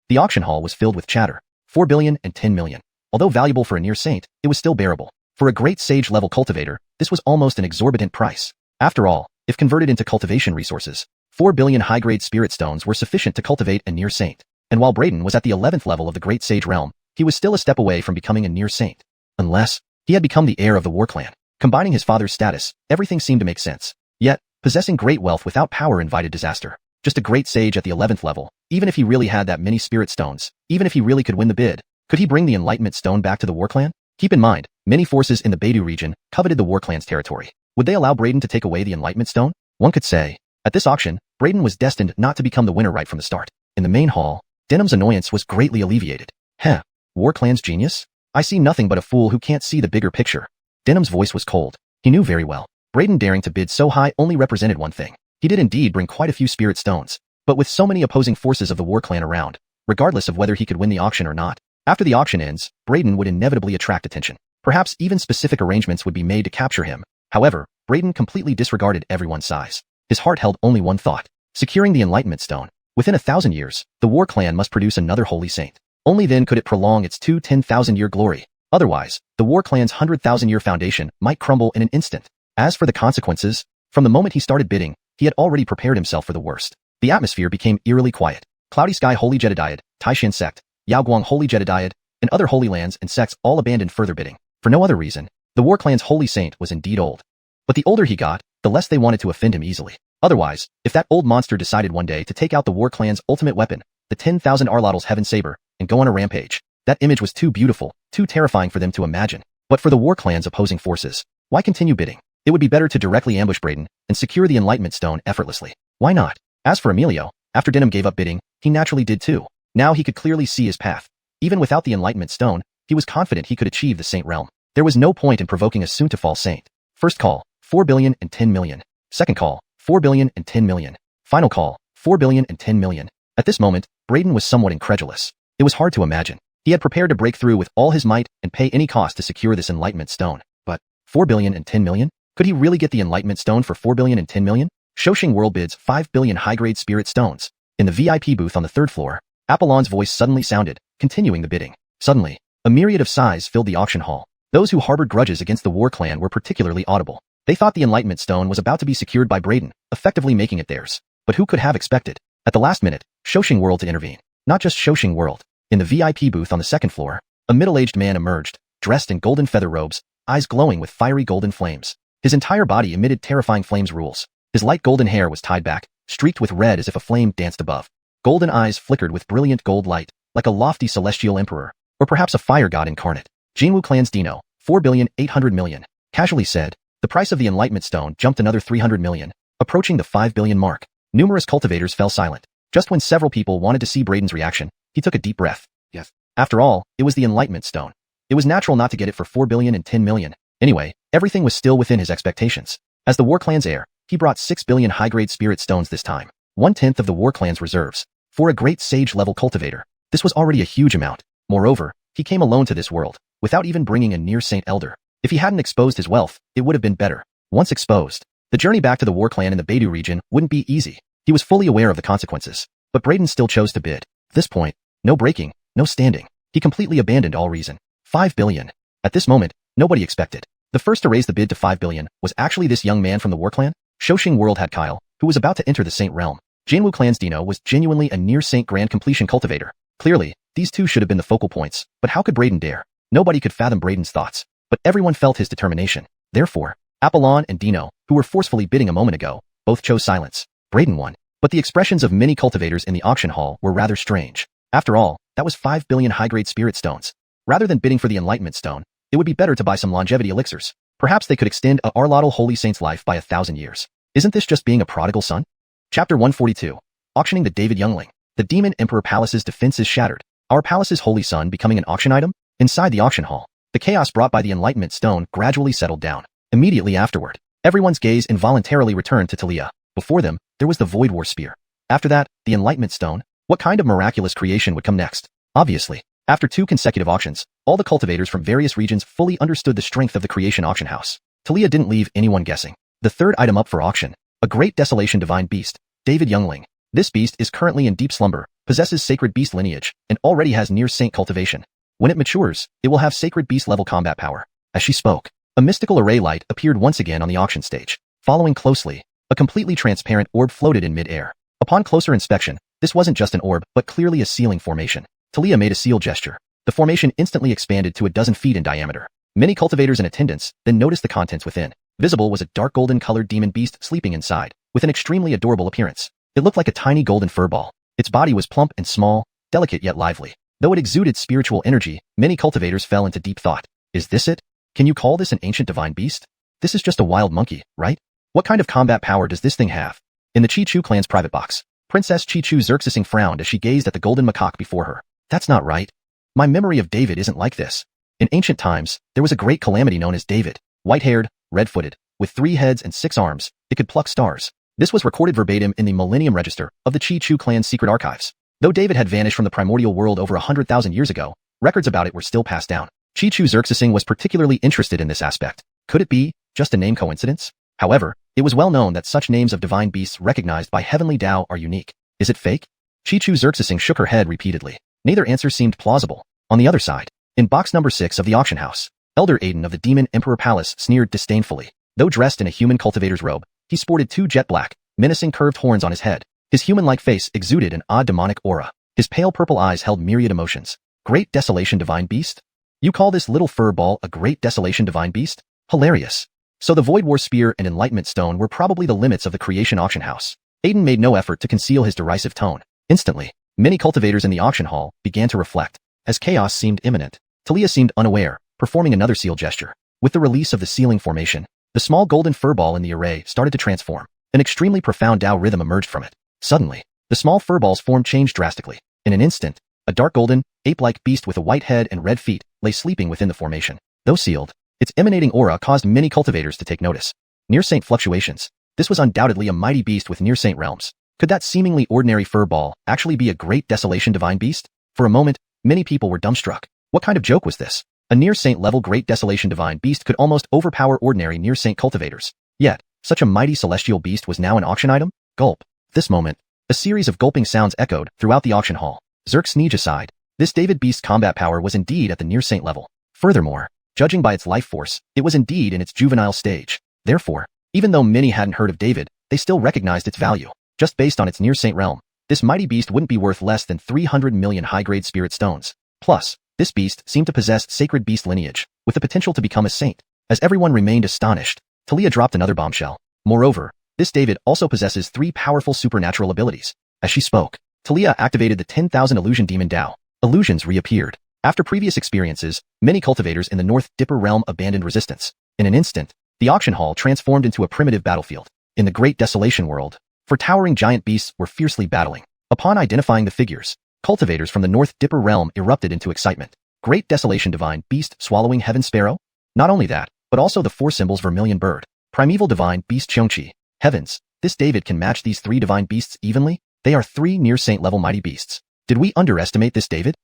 S1: The auction hall was filled with chatter. 4 billion and 10 million. Although valuable for a near saint, it was still bearable. For a great sage-level cultivator, this was almost an exorbitant price. After all, if converted into cultivation resources, 4 billion high-grade spirit stones were sufficient to cultivate a near saint. And while Braden was at the 11th level of the great sage realm, he was still a step away from becoming a near saint. Unless, he had become the heir of the War Clan. Combining his father's status, everything seemed to make sense. Yet, possessing great wealth without power invited disaster. Just a great sage at the 11th level, even if he really had that many spirit stones, even if he really could win the bid, could he bring the Enlightenment Stone back to the War Clan? Keep in mind, many forces in the Beidou region coveted the War Clan's territory. Would they allow Braden to take away the Enlightenment Stone? One could say, at this auction, Brayden was destined not to become the winner right from the start. In the main hall, Denham's annoyance was greatly alleviated. Heh, War Clan's genius? I see nothing but a fool who can't see the bigger picture. Denham's voice was cold. He knew very well. Brayden daring to bid so high only represented one thing. He did indeed bring quite a few spirit stones, but with so many opposing forces of the War Clan around, regardless of whether he could win the auction or not, after the auction ends, Brayden would inevitably attract attention. Perhaps even specific arrangements would be made to capture him. However, Brayden completely disregarded everyone's size. His heart held only one thought: securing the Enlightenment Stone. Within 1,000 years, the War Clan must produce another holy saint. Only then could it prolong its 10,000-year glory. Otherwise, the War Clan's 100,000-year foundation might crumble in an instant. As for the consequences, from the moment he started bidding, he had already prepared himself for the worst. The atmosphere became eerily quiet. Cloudy Sky Holy Jedediad, Taishan Sect, Yaoguang Holy Jedediad, and other holy lands and sects all abandoned further bidding. For no other reason, the War Clan's holy saint was indeed old. But the older he got, the less they wanted to offend him easily. Otherwise, if that old monster decided one day to take out the War Clan's ultimate weapon, the 10,000 Arlottl's Heaven Saber, and go on a rampage, that image was too beautiful, too terrifying for them to imagine. But for the War Clan's opposing forces, why continue bidding? It would be better to directly ambush Brayden and secure the Enlightenment Stone effortlessly. Why not? As for Emilio, after Denham gave up bidding, he naturally did too. Now he could clearly see his path. Even without the Enlightenment Stone, he was confident he could achieve the Saint Realm. There was no point in provoking a soon-to-fall saint. First call, 4 billion and 10 million. Second call, 4 billion and 10 million. Final call, 4 billion and 10 million. At this moment, Brayden was somewhat incredulous. It was hard to imagine. He had prepared to break through with all his might and pay any cost to secure this Enlightenment Stone. But 4 billion and 10 million? Could he really get the Enlightenment Stone for 4 billion and 10 million? Shoxing World bids 5 billion high-grade spirit stones. In the VIP booth on the third floor, Apollon's voice suddenly sounded, continuing the bidding. Suddenly, a myriad of sighs filled the auction hall. Those who harbored grudges against the War Clan were particularly audible. They thought the Enlightenment Stone was about to be secured by Brayden, effectively making it theirs. But who could have expected, at the last minute, Shoxing World to intervene? Not just Shoxing World. In the VIP booth on the second floor, a middle-aged man emerged, dressed in golden feather robes, eyes glowing with fiery golden flames. His entire body emitted terrifying flames rules. His light golden hair was tied back, streaked with red as if a flame danced above. Golden eyes flickered with brilliant gold light, like a lofty celestial emperor, or perhaps a fire god incarnate. Jinwu Clan's Dino, 4,800 million. Casually said, the price of the Enlightenment Stone jumped another 300 million, approaching the 5 billion mark. Numerous cultivators fell silent. Just when several people wanted to see Brayden's reaction, he took a deep breath. Yes. After all, it was the Enlightenment Stone. It was natural not to get it for 4 billion and 10 million. Anyway, everything was still within his expectations. As the War Clan's heir, he brought 6 billion high-grade spirit stones this time, 1/10 of the War Clan's reserves. For a great sage-level cultivator, this was already a huge amount. Moreover, he came alone to this world, without even bringing a near Saint Elder. If he hadn't exposed his wealth, it would have been better. Once exposed, the journey back to the War Clan in the Beidou region wouldn't be easy. He was fully aware of the consequences, but Brayden still chose to bid. At this point, no breaking, no standing. He completely abandoned all reason. 5 billion. At this moment, nobody expected. The first to raise the bid to 5 billion was actually this young man from the War Clan. Shoxing World had Kyle, who was about to enter the Saint Realm. Jinwu Clan's Dino was genuinely a near Saint Grand Completion cultivator. Clearly, these two should have been the focal points, but how could Brayden dare? Nobody could fathom Brayden's thoughts, but everyone felt his determination. Therefore, Apollon and Dino, who were forcefully bidding a moment ago, both chose silence. Brayden won, but the expressions of many cultivators in the auction hall were rather strange. After all, that was 5 billion high-grade spirit stones. Rather than bidding for the Enlightenment Stone, it would be better to buy some longevity elixirs. Perhaps they could extend a Arlottl Holy Saint's life by 1,000 years. Isn't this just being a prodigal son? Chapter 142. Auctioning the David Youngling. The Demon Emperor Palace's defense is shattered. Our palace's holy son becoming an auction item? Inside the auction hall, the chaos brought by the Enlightenment Stone gradually settled down. Immediately afterward, everyone's gaze involuntarily returned to Talia. Before them, there was the Void War Spear. After that, the Enlightenment Stone. What kind of miraculous creation would come next? Obviously, after 2 consecutive auctions, all the cultivators from various regions fully understood the strength of the creation auction house. Talia didn't leave anyone guessing. The third item up for auction, a great desolation divine beast, David Youngling. This beast is currently in deep slumber, possesses sacred beast lineage, and already has near saint cultivation. When it matures, it will have sacred beast level combat power. As she spoke, a mystical array light appeared once again on the auction stage. Following closely, a completely transparent orb floated in mid-air. Upon closer inspection, this wasn't just an orb, but clearly a sealing formation. Talia made a seal gesture. The formation instantly expanded to 12 feet in diameter. Many cultivators in attendance then noticed the contents within. Visible was a dark golden-colored demon beast sleeping inside, with an extremely adorable appearance. It looked like a tiny golden fur ball. Its body was plump and small, delicate yet lively. Though it exuded spiritual energy, many cultivators fell into deep thought. Is this it? Can you call this an ancient divine beast? This is just a wild monkey, right? What kind of combat power does this thing have? In the Chi-Chu clan's private box, Princess Chi-Chu Xerxesing frowned as she gazed at the golden macaque before her. That's not right. My memory of David isn't like this. In ancient times, there was a great calamity known as David, white-haired, red-footed, with 3 heads and 6 arms. It could pluck stars. This was recorded verbatim in the Millennium Register of the Chi-Chu clan's secret archives. Though David had vanished from the primordial world over 100,000 years ago, records about it were still passed down. Chi-Chu Xerxesing was particularly interested in this aspect. Could it be just a name coincidence? However, it was well known that such names of divine beasts recognized by heavenly Tao are unique. Is it fake? Chi-Chu Xerxesing shook her head repeatedly. Neither answer seemed plausible. On the other side, in box number 6 of the auction house, Elder Aiden of the Demon Emperor Palace sneered disdainfully. Though dressed in a human cultivator's robe, he sported 2 jet black, menacing curved horns on his head. His human-like face exuded an odd demonic aura. His pale purple eyes held myriad emotions. Great Desolation Divine Beast? You call this little fur ball a Great Desolation Divine Beast? Hilarious. So the Void War Spear and Enlightenment Stone were probably the limits of the creation auction house. Aiden made no effort to conceal his derisive tone. Instantly, many cultivators in the auction hall began to reflect. As chaos seemed imminent, Talia seemed unaware, performing another seal gesture. With the release of the sealing formation, the small golden fur ball in the array started to transform. An extremely profound Tao rhythm emerged from it. Suddenly, the small fur ball's form changed drastically. In an instant, a dark golden, ape-like beast with a white head and red feet lay sleeping within the formation. Though sealed, its emanating aura caused many cultivators to take notice. Near-saint fluctuations. This was undoubtedly a mighty beast with near-saint realms. Could that seemingly ordinary fur ball actually be a Great Desolation Divine Beast? For a moment, many people were dumbstruck. What kind of joke was this? A near-saint level Great Desolation Divine Beast could almost overpower ordinary near-saint cultivators. Yet, such a mighty celestial beast was now an auction item? Gulp. At this moment, a series of gulping sounds echoed throughout the auction hall. Xerxesing sighed. This David Beast's combat power was indeed at the near-saint level. Furthermore, judging by its life force, it was indeed in its juvenile stage. Therefore, even though many hadn't heard of David, they still recognized its value. Just based on its near-saint realm, this mighty beast wouldn't be worth less than 300 million high-grade spirit stones. Plus, this beast seemed to possess sacred beast lineage, with the potential to become a saint. As everyone remained astonished, Talia dropped another bombshell. Moreover, this David also possesses 3 powerful supernatural abilities. As she spoke, Talia activated the 10,000 illusion demon Tao. Illusions reappeared. After previous experiences, many cultivators in the North Dipper realm abandoned resistance. In an instant, the auction hall transformed into a primitive battlefield. In the Great Desolation world, 4 towering giant beasts were fiercely battling. Upon identifying the figures, cultivators from the North Dipper realm erupted into excitement. Great Desolation Divine Beast swallowing Heaven Sparrow? Not only that, but also the 4 symbols Vermilion Bird. Primeval Divine Beast Xianxia. Heavens, this David can match these 3 divine beasts evenly? They are 3 near-saint level mighty beasts. Did we underestimate this David?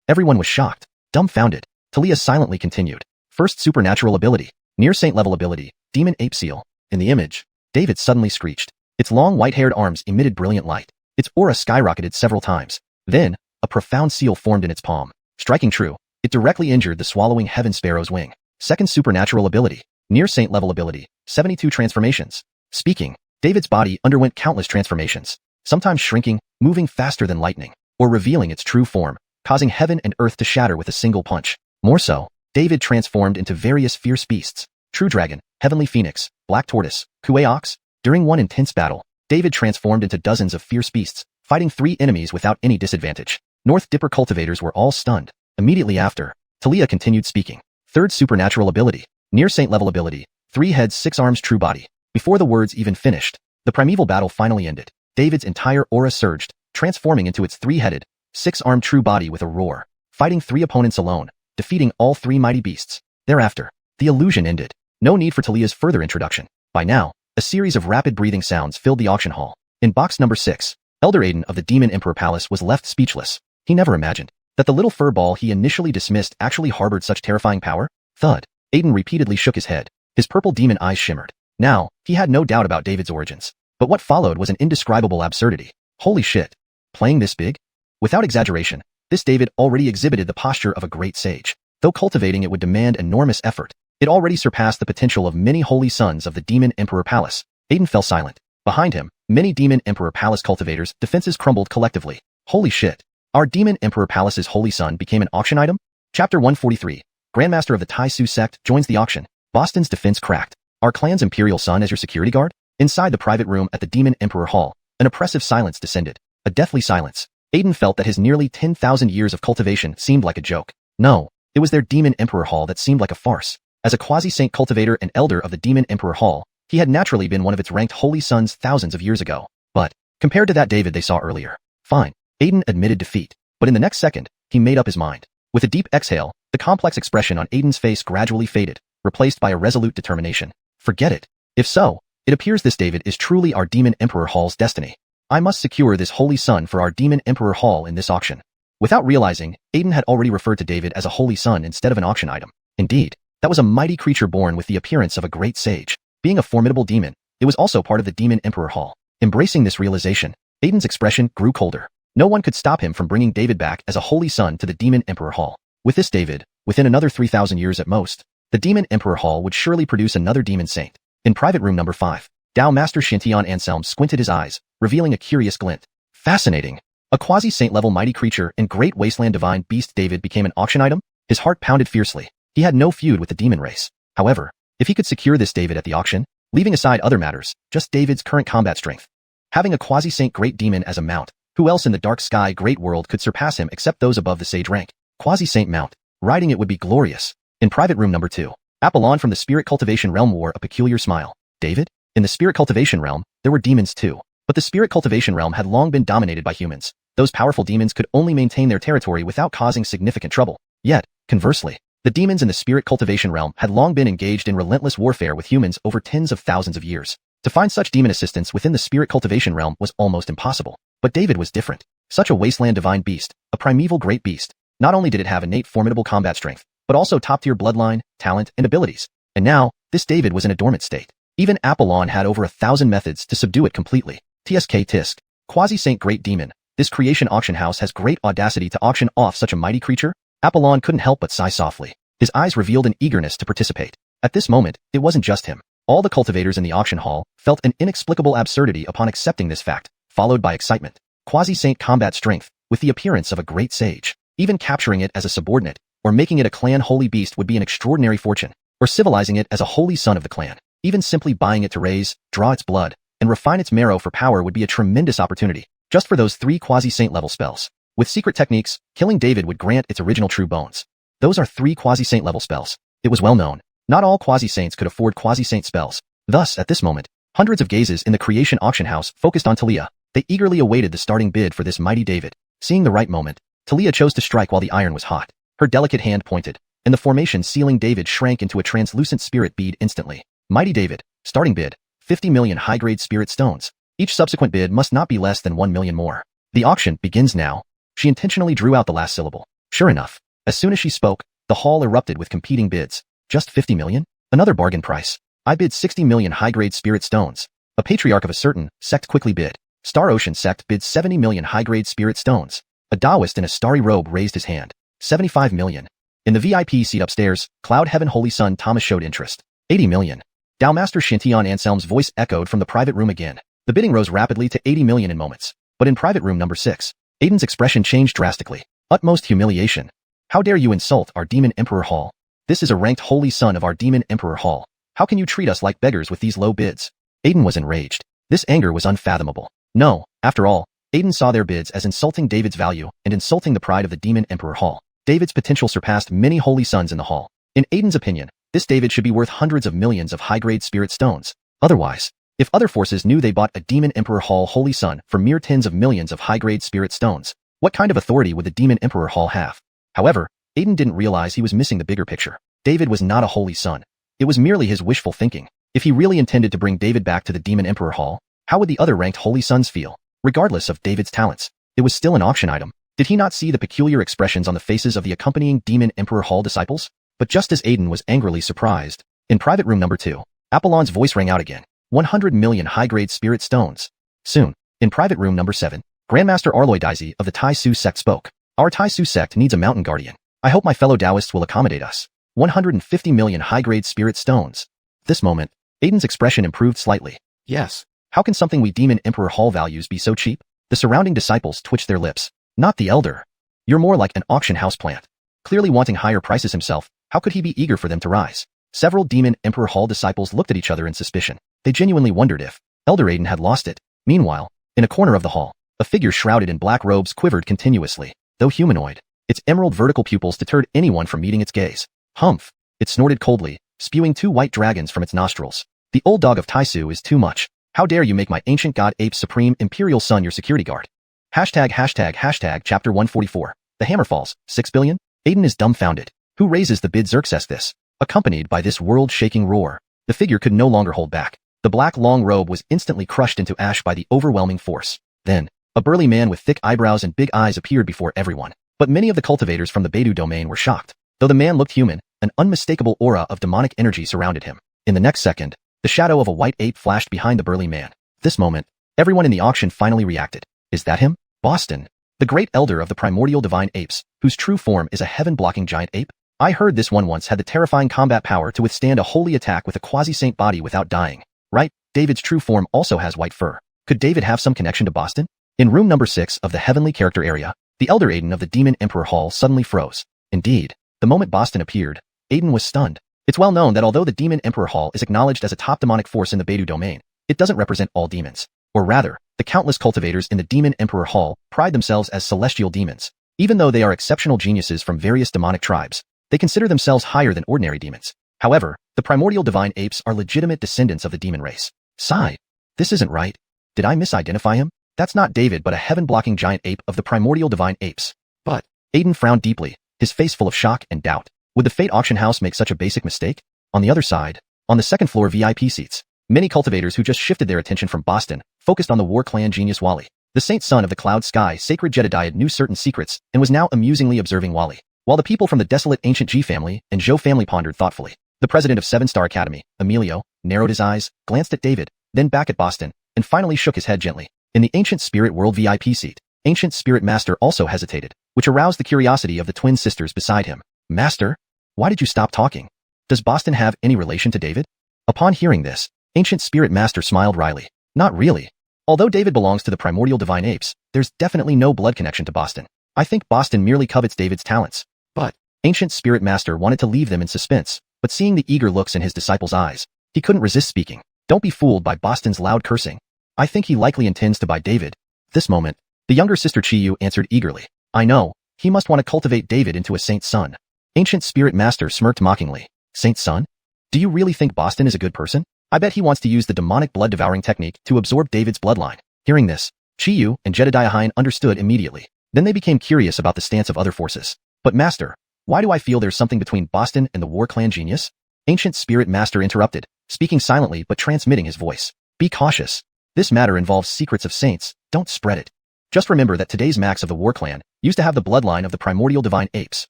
S1: Everyone was shocked, dumbfounded. Talia silently continued. First supernatural ability, near-saint level ability, Demon Ape Seal. In the image, David suddenly screeched. Its long white-haired arms emitted brilliant light. Its aura skyrocketed several times. Then, a profound seal formed in its palm. Striking true, it directly injured the swallowing Heaven Sparrow's wing. Second supernatural ability, near-saint level ability, 72 transformations. Speaking, David's body underwent countless transformations, sometimes shrinking, moving faster than lightning, or revealing its true form, causing heaven and earth to shatter with a single punch. More so, David transformed into various fierce beasts. True Dragon, Heavenly Phoenix, Black Tortoise, Kuei Ox. During one intense battle, David transformed into dozens of fierce beasts, fighting 3 enemies without any disadvantage. North Dipper cultivators were all stunned. Immediately after, Talia continued speaking. Third supernatural ability, near-saint level ability, 3 heads 6 arms true body. Before the words even finished, the primeval battle finally ended. David's entire aura surged, transforming into its 3-headed, 6-armed true body with a roar, fighting 3 opponents alone, defeating all 3 mighty beasts. Thereafter, the illusion ended. No need for Talia's further introduction. By now, a series of rapid breathing sounds filled the auction hall. In box number 6, Elder Aiden of the Demon Emperor Palace was left speechless. He never imagined that the little fur ball he initially dismissed actually harbored such terrifying power. Thud. Aiden repeatedly shook his head. His purple demon eyes shimmered. Now, he had no doubt about David's origins. But what followed was an indescribable absurdity. Holy shit. Playing this big? Without exaggeration, this David already exhibited the posture of a great sage. Though cultivating it would demand enormous effort, it already surpassed the potential of many holy sons of the Demon Emperor Palace. Aiden fell silent. Behind him, many Demon Emperor Palace cultivators' defenses crumbled collectively. Holy shit. Our Demon Emperor Palace's holy son became an auction item? Chapter 143. Grandmaster of the Tai Su sect joins the auction. Boston's defense cracked. Our clan's imperial son as your security guard? Inside the private room at the Demon Emperor Hall, an oppressive silence descended. A deathly silence. Aiden felt that his nearly 10,000 years of cultivation seemed like a joke. No, it was their Demon Emperor Hall that seemed like a farce. As a quasi-saint cultivator and elder of the Demon Emperor Hall, he had naturally been one of its ranked holy sons thousands of years ago. But, compared to that David they saw earlier, fine. Aiden admitted defeat, but in the next second, he made up his mind. With a deep exhale, the complex expression on Aiden's face gradually faded, replaced by a resolute determination. Forget it. If so, it appears this David is truly our Demon Emperor Hall's destiny. I must secure this holy son for our Demon Emperor Hall in this auction. Without realizing, Aiden had already referred to David as a holy son instead of an auction item. Indeed, that was a mighty creature born with the appearance of a great sage. Being a formidable demon, it was also part of the Demon Emperor Hall. Embracing this realization, Aiden's expression grew colder. No one could stop him from bringing David back as a holy son to the Demon Emperor Hall. With this David, within another 3,000 years at most, the Demon Emperor Hall would surely produce another demon saint. In private room number 5, Dao Master Xiantian Anselm squinted his eyes, revealing a curious glint. Fascinating. A quasi-saint level mighty creature and great wasteland divine beast David became an auction item? His heart pounded fiercely. He had no feud with the demon race. However, if he could secure this David at the auction, leaving aside other matters, just David's current combat strength, having a quasi-saint great demon as a mount, who else in the dark sky great world could surpass him except those above the sage rank? Quasi-saint mount. Riding it would be glorious. In private room number 2, Apollon from the spirit cultivation realm wore a peculiar smile. David? In the spirit cultivation realm, there were demons too. But the spirit cultivation realm had long been dominated by humans. Those powerful demons could only maintain their territory without causing significant trouble. Yet, conversely, the demons in the spirit cultivation realm had long been engaged in relentless warfare with humans over tens of thousands of years. To find such demon assistance within the spirit cultivation realm was almost impossible. But David was different. Such a wasteland divine beast, a primeval great beast. Not only did it have innate formidable combat strength, but also top-tier bloodline, talent, and abilities. And now, this David was in a dormant state. Even Apollon had over 1,000 methods to subdue it completely. TSK Tisk. Quasi-Saint Great Demon. This creation auction house has great audacity to auction off such a mighty creature? Apollon couldn't help but sigh softly. His eyes revealed an eagerness to participate. At this moment, it wasn't just him. All the cultivators in the auction hall felt an inexplicable absurdity upon accepting this fact, followed by excitement. Quasi-Saint combat strength, with the appearance of a great sage. Even capturing it as a subordinate, or making it a clan holy beast would be an extraordinary fortune, or civilizing it as a holy son of the clan. Even simply buying it to raise, draw its blood, and refine its marrow for power would be a tremendous opportunity, just for those 3 quasi-saint level spells. With secret techniques, killing David would grant its original true bones. Those are 3 quasi-saint level spells. It was well known. Not all quasi-saints could afford quasi-saint spells. Thus, at this moment, hundreds of gazes in the creation auction house focused on Talia. They eagerly awaited the starting bid for this mighty David. Seeing the right moment, Talia chose to strike while the iron was hot. Her delicate hand pointed, and the formation sealing David shrank into a translucent spirit bead instantly. Mighty David, starting bid, 50 million high-grade spirit stones. Each subsequent bid must not be less than 1 million more. The auction begins now. She intentionally drew out the last syllable. Sure enough, as soon as she spoke, the hall erupted with competing bids. Just 50 million? Another bargain price. I bid 60 million high-grade spirit stones. A patriarch of a certain sect quickly bid. Star Ocean sect bid 70 million high-grade spirit stones. A Taoist in a starry robe raised his hand. 75 million. In the VIP seat upstairs, Cloud Heaven Holy Son Thomas showed interest. 80 million. Dao Master Xiantian Anselm's voice echoed from the private room again. The bidding rose rapidly to 80 million in moments. But in private room number 6, Aiden's expression changed drastically. Utmost humiliation. How dare you insult our Demon Emperor Hall? This is a ranked holy son of our Demon Emperor Hall. How can you treat us like beggars with these low bids? Aiden was enraged. This anger was unfathomable. No, after all, Aiden saw their bids as insulting David's value and insulting the pride of the Demon Emperor Hall. David's potential surpassed many holy sons in the hall. In Aiden's opinion, this David should be worth hundreds of millions of high-grade spirit stones. Otherwise, if other forces knew they bought a Demon Emperor Hall holy son for mere tens of millions of high-grade spirit stones, what kind of authority would the Demon Emperor Hall have? However, Aiden didn't realize he was missing the bigger picture. David was not a holy son. It was merely his wishful thinking. If he really intended to bring David back to the Demon Emperor Hall, how would the other ranked holy sons feel? Regardless of David's talents, it was still an auction item. Did he not see the peculiar expressions on the faces of the accompanying Demon Emperor Hall disciples? But just as Aiden was angrily surprised, in private room number 2, Apollon's voice rang out again. 100 million high-grade spirit stones. Soon, in private room number 7, Grandmaster Arloy Daisy of the Tai Su sect spoke. Our Tai Su sect needs a mountain guardian. I hope my fellow Taoists will accommodate us. 150 million high-grade spirit stones. This moment, Aiden's expression improved slightly. Yes. How can something we Demon Emperor Hall values be so cheap? The surrounding disciples twitched their lips. Not the elder. You're more like an auction house plant. Clearly wanting higher prices himself, how could he be eager for them to rise? Several Demon Emperor Hall disciples looked at each other in suspicion. They genuinely wondered if Elder Aiden had lost it. Meanwhile, in a corner of the hall, a figure shrouded in black robes quivered continuously. Though humanoid, its emerald vertical pupils deterred anyone from meeting its gaze. Humph! It snorted coldly, spewing 2 white dragons from its nostrils. The old dog of Taisu is too much. How dare you make my ancient god ape supreme imperial son your security guard? Hashtag chapter 144. The hammer falls. 6 billion? Aiden is dumbfounded. Who raises the bid? Zerk says this. Accompanied by this world-shaking roar, the figure could no longer hold back. The black long robe was instantly crushed into ash by the overwhelming force. Then, a burly man with thick eyebrows and big eyes appeared before everyone. But many of the cultivators from the Beidou domain were shocked. Though the man looked human, an unmistakable aura of demonic energy surrounded him. In the next second, the shadow of a white ape flashed behind the burly man. This moment, everyone in the auction finally reacted. Is that him? Boston, the great elder of the primordial divine apes, whose true form is a heaven-blocking giant ape? I heard this one once had the terrifying combat power to withstand a holy attack with a quasi-saint body without dying. Right? David's true form also has white fur. Could David have some connection to Boston? In room number 6 of the heavenly character area, the elder Aiden of the Demon Emperor Hall suddenly froze. Indeed, the moment Boston appeared, Aiden was stunned. It's well known that although the Demon Emperor Hall is acknowledged as a top demonic force in the Beidou domain, it doesn't represent all demons. Or rather, the countless cultivators in the Demon Emperor Hall pride themselves as celestial demons. Even though they are exceptional geniuses from various demonic tribes, they consider themselves higher than ordinary demons. However, the primordial divine apes are legitimate descendants of the demon race. Sigh. This isn't right. Did I misidentify him? That's not David but a heaven-blocking giant ape of the primordial divine apes. But, Aiden frowned deeply, his face full of shock and doubt. Would the Fate auction house make such a basic mistake? On the other side, on the second floor VIP seats, many cultivators who just shifted their attention from Boston focused on the war clan genius Wally. The saint son of the cloud sky sacred Jedediah knew certain secrets and was now amusingly observing Wally. While the people from the desolate ancient G family and Zhou family pondered thoughtfully, the president of 7-Star Academy, Emilio, narrowed his eyes, glanced at David, then back at Boston, and finally shook his head gently. In the Ancient Spirit World VIP seat, Ancient Spirit Master also hesitated, which aroused the curiosity of the twin sisters beside him. Master? Why did you stop talking? Does Boston have any relation to David? Upon hearing this, Ancient Spirit Master smiled wryly. Not really. Although David belongs to the primordial divine apes, there's definitely no blood connection to Boston. I think Boston merely covets David's talents. But, Ancient Spirit Master wanted to leave them in suspense, but seeing the eager looks in his disciples' eyes, he couldn't resist speaking. Don't be fooled by Boston's loud cursing. I think he likely intends to buy David. This moment, the younger sister Chiyu answered eagerly. I know, he must want to cultivate David into a saint's son. Ancient Spirit Master smirked mockingly. Saint's son? Do you really think Boston is a good person? I bet he wants to use the demonic blood-devouring technique to absorb David's bloodline. Hearing this, Chiyu and Jedediah Hein understood immediately. Then they became curious about the stance of other forces. But Master, why do I feel there's something between Boston and the War Clan genius? Ancient Spirit Master interrupted, speaking silently but transmitting his voice. Be cautious. This matter involves secrets of saints, don't spread it. Just remember that today's max of the War Clan used to have the bloodline of the primordial divine apes.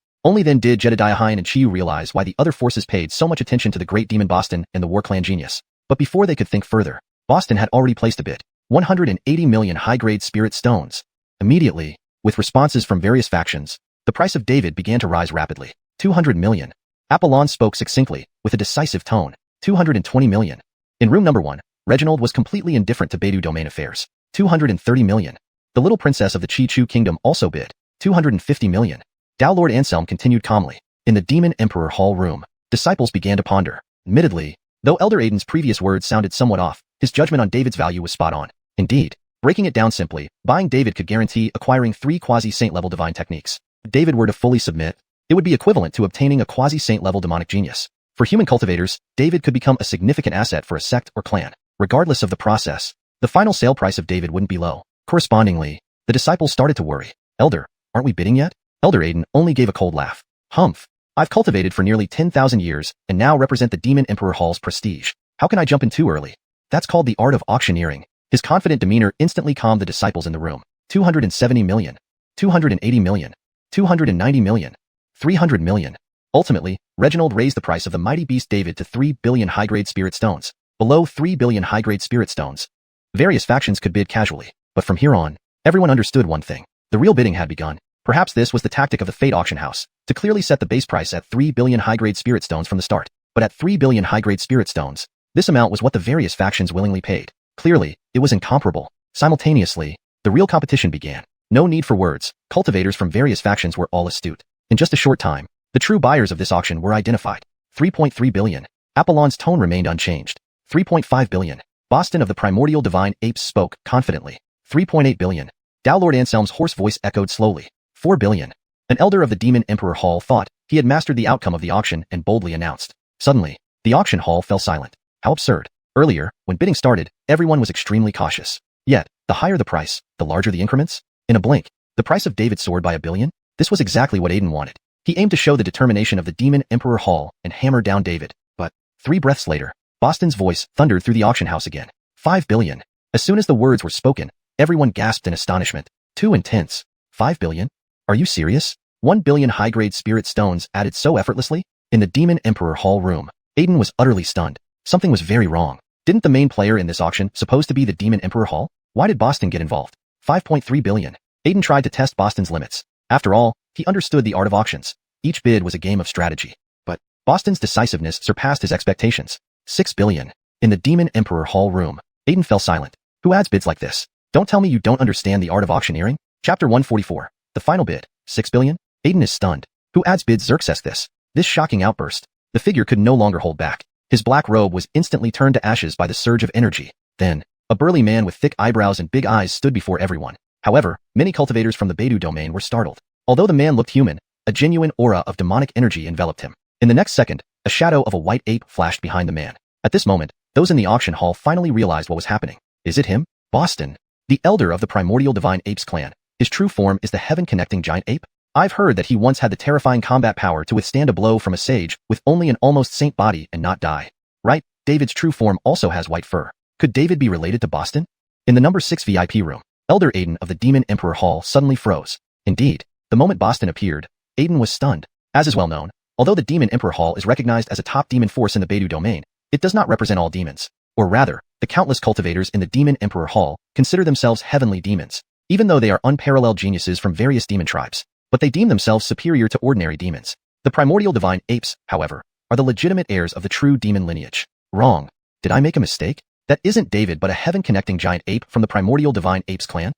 S1: Only then did Jedediah Hein and Chiyu realize why the other forces paid so much attention to the great demon Boston and the War Clan genius. But before they could think further, Boston had already placed a bid. 180 million high-grade spirit stones. Immediately, with responses from various factions, the price of David began to rise rapidly. 200 million. Apollon spoke succinctly, with a decisive tone. 220 million. In room number 1, Reginald was completely indifferent to Beidou domain affairs. 230 million. The little princess of the Chi-Chu kingdom also bid. 250 million. Dao Lord Anselm continued calmly. In the Demon Emperor Hall room, disciples began to ponder. Admittedly, though Elder Aiden's previous words sounded somewhat off, his judgment on David's value was spot on. Indeed, breaking it down simply, buying David could guarantee acquiring 3 quasi-saint level divine techniques. If David were to fully submit, it would be equivalent to obtaining a quasi-saint level demonic genius. For human cultivators, David could become a significant asset for a sect or clan. Regardless of the process, the final sale price of David wouldn't be low. Correspondingly, the disciples started to worry. Elder, aren't we bidding yet? Elder Aiden only gave a cold laugh. Humph. I've cultivated for nearly 10,000 years and now represent the Demon Emperor Hall's prestige. How can I jump in too early? That's called the art of auctioneering. His confident demeanor instantly calmed the disciples in the room. 270 million. 280 million. 290 million. 300 million. Ultimately, Reginald raised the price of the mighty beast David to 3 billion high-grade spirit stones. Below 3 billion high-grade spirit stones. Various factions could bid casually, but from here on, everyone understood one thing. The real bidding had begun. Perhaps this was the tactic of the Fate auction house, to clearly set the base price at 3 billion high-grade spirit stones from the start. But at 3 billion high-grade spirit stones, this amount was what the various factions willingly paid. Clearly, it was incomparable. Simultaneously, the real competition began. No need for words, cultivators from various factions were all astute. In just a short time, the true buyers of this auction were identified. 3.3 billion. Apollon's tone remained unchanged. 3.5 billion. Boston of the primordial divine apes spoke confidently. 3.8 billion. Dao Lord Anselm's hoarse voice echoed slowly. 4 billion. An elder of the Demon Emperor Hall thought he had mastered the outcome of the auction and boldly announced. Suddenly, the auction hall fell silent. How absurd. Earlier, when bidding started, everyone was extremely cautious. Yet, the higher the price, the larger the increments. In a blink, the price of David soared by 1 billion. This was exactly what Aiden wanted. He aimed to show the determination of the Demon Emperor Hall and hammer down David. But 3 breaths later, Boston's voice thundered through the auction house again. 5 billion. As soon as the words were spoken, everyone gasped in astonishment. Too intense. 5 billion? Are you serious? 1 billion high-grade spirit stones added so effortlessly? In the Demon Emperor Hall room, Aiden was utterly stunned. Something was very wrong. Didn't the main player in this auction supposed to be the Demon Emperor Hall? Why did Boston get involved? 5.3 billion. Aiden tried to test Boston's limits. After all, he understood the art of auctions. Each bid was a game of strategy. But Boston's decisiveness surpassed his expectations. 6 billion. In the Demon Emperor Hall room, Aiden fell silent. Who adds bids like this? Don't tell me you don't understand the art of auctioneering? Chapter 144. The final bid. 6 billion? Aiden is stunned. Who adds bids Xerxes this? This shocking outburst. The figure could no longer hold back. His black robe was instantly turned to ashes by the surge of energy. Then, a burly man with thick eyebrows and big eyes stood before everyone. However, many cultivators from the Beidou domain were startled. Although the man looked human, a genuine aura of demonic energy enveloped him. In the next second, a shadow of a white ape flashed behind the man. At this moment, those in the auction hall finally realized what was happening. Is it him? Boston. The elder of the primordial divine apes clan. His true form is the heaven-connecting giant ape? I've heard that he once had the terrifying combat power to withstand a blow from a sage with only an almost saint body and not die. Right, David's true form also has white fur. Could David be related to Boston? In the number 6 VIP room, Elder Aiden of the Demon Emperor Hall suddenly froze. Indeed, the moment Boston appeared, Aiden was stunned. As is well known, although the Demon Emperor Hall is recognized as a top demon force in the Beidou domain, it does not represent all demons. Or rather, the countless cultivators in the Demon Emperor Hall consider themselves heavenly demons, even though they are unparalleled geniuses from various demon tribes. But they deem themselves superior to ordinary demons. The primordial divine apes, however, are the legitimate heirs of the true demon lineage. Wrong. Did I make a mistake? That isn't David but a heaven-connecting giant ape from the primordial divine apes clan?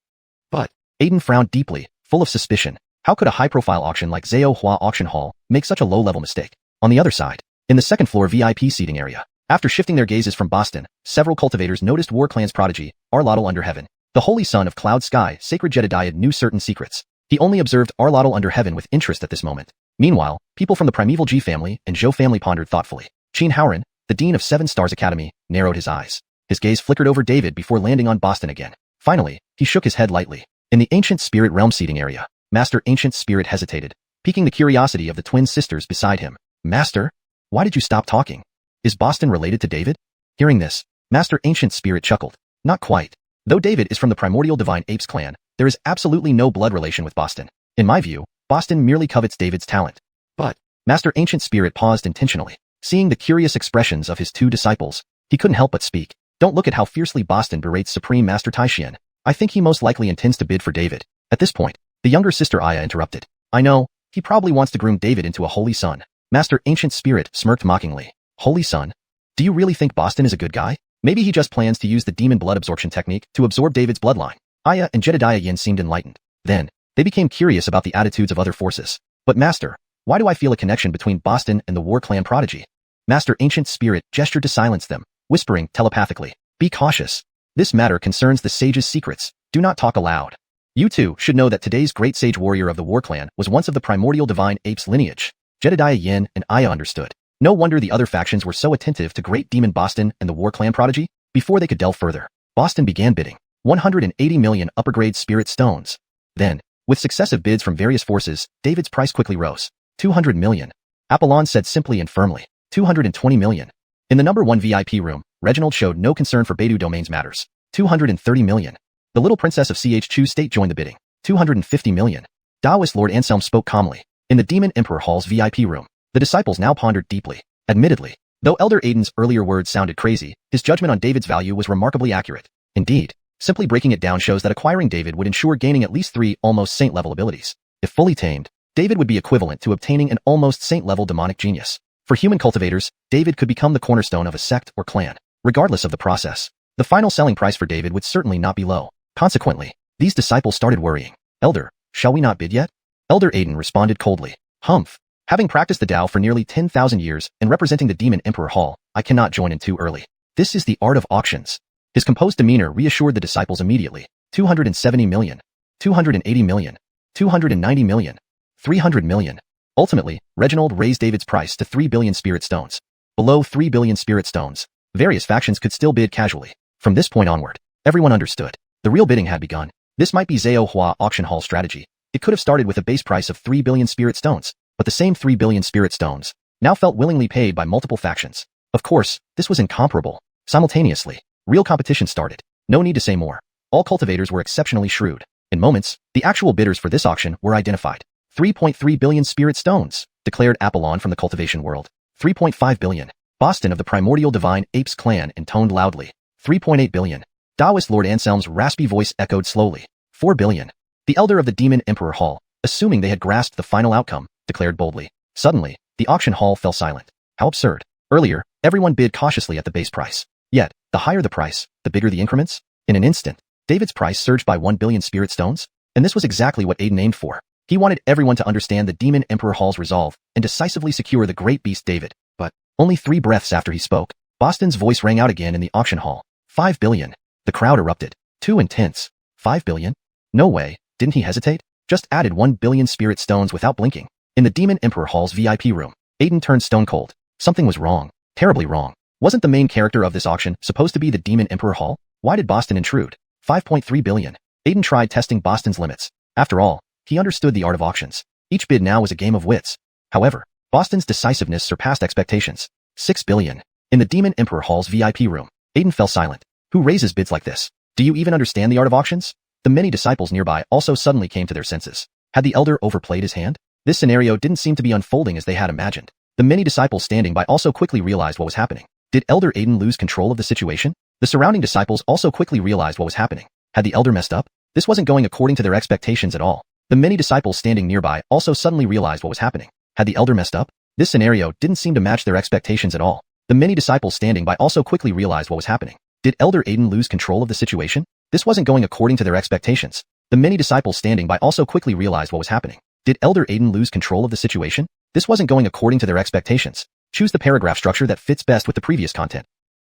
S1: But Aiden frowned deeply, full of suspicion. How could a high-profile auction like xuanhuan auction hall make such a low-level mistake? On the other side, in the second floor VIP seating area, after shifting their gazes from Boston, several cultivators noticed War Clan's prodigy, Arlotl Under Heaven. The holy son of Cloud Sky, Sacred Jedediah knew certain secrets. He only observed Arlotl Under Heaven with interest at this moment. Meanwhile, people from the primeval G family and Zhou family pondered thoughtfully. Xuanhuan, the dean of 7 Stars Academy, narrowed his eyes. His gaze flickered over David before landing on Boston again. Finally, he shook his head lightly. In the Ancient Spirit Realm seating area, Master Ancient Spirit hesitated, piquing the curiosity of the twin sisters beside him. Master? Why did you stop talking? Is Boston related to David? Hearing this, Master Ancient Spirit chuckled. Not quite. Though David is from the primordial divine apes clan, there is absolutely no blood relation with Boston. In my view, Boston merely covets David's talent. But Master Ancient Spirit paused intentionally. Seeing the curious expressions of his 2 disciples, he couldn't help but speak. Don't look at how fiercely Boston berates Supreme Master Taixian. I think he most likely intends to bid for David. At this point, the younger sister Aya interrupted. I know, he probably wants to groom David into a holy son. Master Ancient Spirit smirked mockingly. Holy son? Do you really think Boston is a good guy? Maybe he just plans to use the demon blood absorption technique to absorb David's bloodline. Aya and Jedediah Yin seemed enlightened. Then, they became curious about the attitudes of other forces. But Master, why do I feel a connection between Boston and the War Clan prodigy? Master Ancient Spirit gestured to silence them, whispering telepathically. Be cautious. This matter concerns the sage's secrets. Do not talk aloud. You two should know that today's great sage warrior of the War Clan was once of the primordial divine apes lineage. Jedediah Yin and Aya understood. No wonder the other factions were so attentive to great demon Boston and the War Clan prodigy. Before they could delve further, Boston began bidding. 180 million upper-grade spirit stones. Then, with successive bids from various forces, David's price quickly rose. 200 million. Apollon said simply and firmly. 220 million. In the number 1 VIP room, Reginald showed no concern for Beidou domain's matters. 230 million. The little princess of Chu State joined the bidding. 250 million. Taoist Lord Anselm spoke calmly. In the Demon Emperor Hall's VIP room, the disciples now pondered deeply. Admittedly, though Elder Aiden's earlier words sounded crazy, his judgment on David's value was remarkably accurate. Indeed, simply breaking it down shows that acquiring David would ensure gaining at least 3 almost saint-level abilities. If fully tamed, David would be equivalent to obtaining an almost saint-level demonic genius. For human cultivators, David could become the cornerstone of a sect or clan. Regardless of the process, the final selling price for David would certainly not be low. Consequently, these disciples started worrying. Elder, shall we not bid yet? Elder Aiden responded coldly. Humph. Having practiced the Tao for nearly 10,000 years and representing the Demon Emperor Hall, I cannot join in too early. This is the art of auctions. His composed demeanor reassured the disciples immediately. 270 million. 280 million. 290 million. 300 million. Ultimately, Reginald raised David's price to 3 billion spirit stones. Below 3 billion spirit stones, Various factions could still bid casually. From this point onward, everyone understood. The real bidding had begun. This might be xuanhuan auction hall strategy. It could have started with a base price of 3 billion spirit stones, but the same 3 billion spirit stones now felt willingly paid by multiple factions. Of course, this was incomparable. Simultaneously, real competition started. No need to say more. All cultivators were exceptionally shrewd. In moments, the actual bidders for this auction were identified. 3.3 billion spirit stones, declared Apollon from the cultivation world. 3.5 billion. Boston of the primordial divine apes clan intoned loudly. 3.8 billion. Taoist Lord Anselm's raspy voice echoed slowly. 4 billion. The elder of the Demon Emperor Hall, assuming they had grasped the final outcome, declared boldly. Suddenly, the auction hall fell silent. How absurd. Earlier, everyone bid cautiously at the base price. Yet, the higher the price, the bigger the increments. In an instant, David's price surged by 1 billion spirit stones, and this was exactly what Aiden aimed for. He wanted everyone to understand the Demon Emperor Hall's resolve and decisively secure the great beast David. But, only 3 breaths after he spoke, Boston's voice rang out again in the auction hall. 5 billion. The crowd erupted. Too intense. 5 billion? No way. Didn't he hesitate? Just added 1 billion spirit stones without blinking. In the Demon Emperor Hall's VIP room, Aiden turned stone cold. Something was wrong. Terribly wrong. Wasn't the main character of this auction supposed to be the Demon Emperor Hall? Why did Boston intrude? 5.3 billion. Aiden tried testing Boston's limits. After all, he understood the art of auctions. Each bid now was a game of wits. However, Boston's decisiveness surpassed expectations. 6 billion. In the Demon Emperor Hall's VIP room, Aiden fell silent. Who raises bids like this? Do you even understand the art of auctions? The many disciples nearby also suddenly came to their senses. Had the elder overplayed his hand? This scenario didn't seem to be unfolding as they had imagined. The many disciples standing by also quickly realized what was happening. Did Elder Aiden lose control of the situation? The surrounding disciples also quickly realized what was happening. Had the elder messed up? This wasn't going according to their expectations at all. The many disciples standing nearby also suddenly realized what was happening. Had the elder messed up? This scenario didn't seem to match their expectations at all. The many disciples standing by also quickly realized what was happening. Did Elder Aiden lose control of the situation? This wasn't going according to their expectations. The many disciples standing by also quickly realized what was happening. Did Elder Aiden lose control of the situation? This wasn't going according to their expectations. Choose the paragraph structure that fits best with the previous content.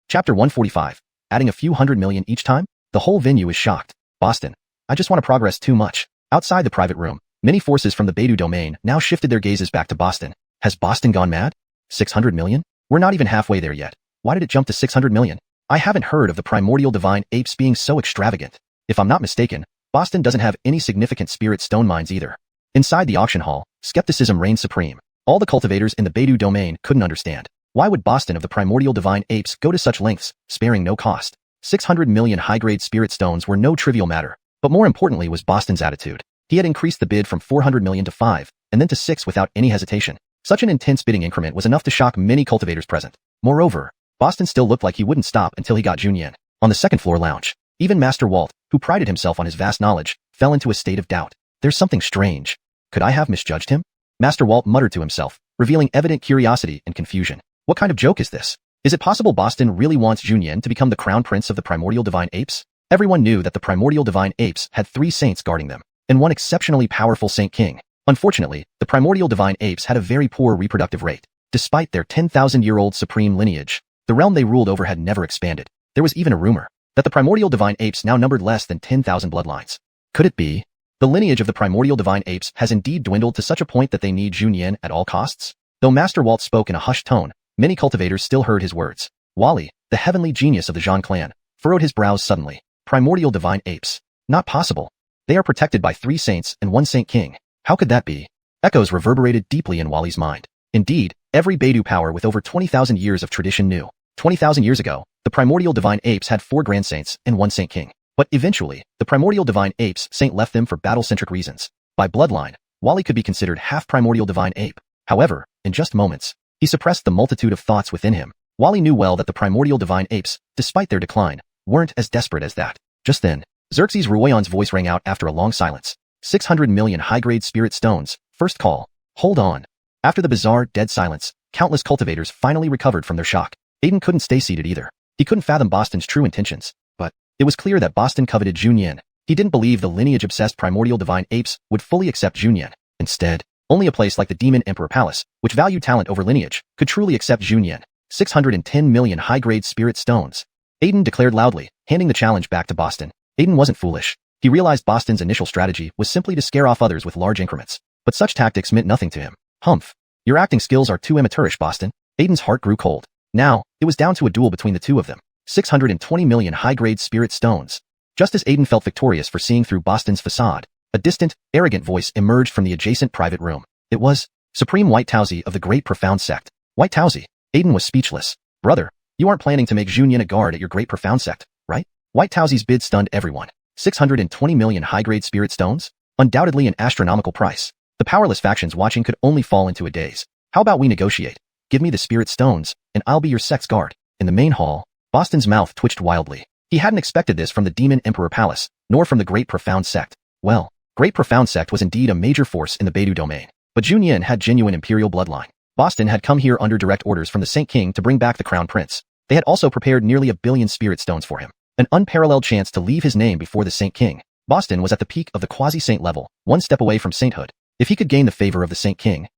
S1: Chapter 145. Adding a few hundred million each time? The whole venue is shocked. Boston. I just want to progress too much. Outside the private room, many forces from the Beidou domain now shifted their gazes back to Boston. Has Boston gone mad? 600 million? We're not even halfway there yet. Why did it jump to 600 million? I haven't heard of the primordial divine apes being so extravagant. If I'm not mistaken, Boston doesn't have any significant spirit stone mines either. Inside the auction hall, skepticism reigned supreme. All the cultivators in the Beidou domain couldn't understand. Why would Boston of the primordial divine apes go to such lengths, sparing no cost? 600 million high-grade spirit stones were no trivial matter. But more importantly was Boston's attitude. He had increased the bid from 400 million to 5, and then to 6 without any hesitation. Such an intense bidding increment was enough to shock many cultivators present. Moreover, Boston still looked like he wouldn't stop until he got Junyan. On the second-floor lounge, even Master Walt, who prided himself on his vast knowledge, fell into a state of doubt. There's something strange. Could I have misjudged him? Master Walt muttered to himself, revealing evident curiosity and confusion. What kind of joke is this? Is it possible Boston really wants Junyan to become the crown prince of the primordial divine apes? Everyone knew that the primordial divine apes had 3 saints guarding them, and one exceptionally powerful saint king. Unfortunately, the primordial divine apes had a very poor reproductive rate. Despite their 10,000-year-old supreme lineage, the realm they ruled over had never expanded. There was even a rumor that the primordial divine apes now numbered less than 10,000 bloodlines. Could it be? The lineage of the primordial divine apes has indeed dwindled to such a point that they need Junyan at all costs? Though Master Walt spoke in a hushed tone, many cultivators still heard his words. Wally, the heavenly genius of the Zhang clan, furrowed his brows suddenly. Primordial divine apes. Not possible. They are protected by 3 saints and 1 saint king. How could that be? Echoes reverberated deeply in Wally's mind. Indeed, every Beidou power with over 20,000 years of tradition knew. 20,000 years ago, the primordial divine apes had 4 grand saints and 1 saint king. But eventually, the primordial divine apes saint left them for battle-centric reasons. By bloodline, Wally could be considered half primordial divine ape. However, in just moments, he suppressed the multitude of thoughts within him. Wally knew well that the primordial divine apes, despite their decline, weren't as desperate as that. Just then, Xerxes Ruoyan's voice rang out after a long silence. 600 million high-grade spirit stones. First call. Hold on. After the bizarre, dead silence, countless cultivators finally recovered from their shock. Aiden couldn't stay seated either. He couldn't fathom Boston's true intentions. But it was clear that Boston coveted Junyan. He didn't believe the lineage-obsessed primordial divine apes would fully accept Junyan. Instead, only a place like the Demon Emperor Palace, which valued talent over lineage, could truly accept Junyan. 610 million high-grade spirit stones. Aiden declared loudly, handing the challenge back to Boston. Aiden wasn't foolish. He realized Boston's initial strategy was simply to scare off others with large increments. But such tactics meant nothing to him. Humph. Your acting skills are too amateurish, Boston. Aiden's heart grew cold. Now, it was down to a duel between the two of them. 620 million high-grade spirit stones. Just as Aiden felt victorious for seeing through Boston's facade, a distant, arrogant voice emerged from the adjacent private room. It was Supreme White Tauzi of the Great Profound Sect. White Tauzi. Aiden was speechless. Brother, you aren't planning to make Xuanhuan a guard at your Great Profound Sect, right? White Tauzi's bid stunned everyone. 620 million high-grade spirit stones? Undoubtedly an astronomical price. The powerless factions watching could only fall into a daze. How about we negotiate? Give me the spirit stones, and I'll be your sect's guard. In the main hall, Boston's mouth twitched wildly. He hadn't expected this from the Demon Emperor Palace, nor from the Great Profound Sect. Well, Great Profound Sect was indeed a major force in the Beidou domain, but Xuanhuan had genuine imperial bloodline. Boston had come here under direct orders from the Saint King to bring back the Crown Prince. They had also prepared nearly 1 billion spirit stones for him. An unparalleled chance to leave his name before the Saint King. Boston was at the peak of the quasi-saint level, one step away from sainthood. If he could gain the favor of the Saint King,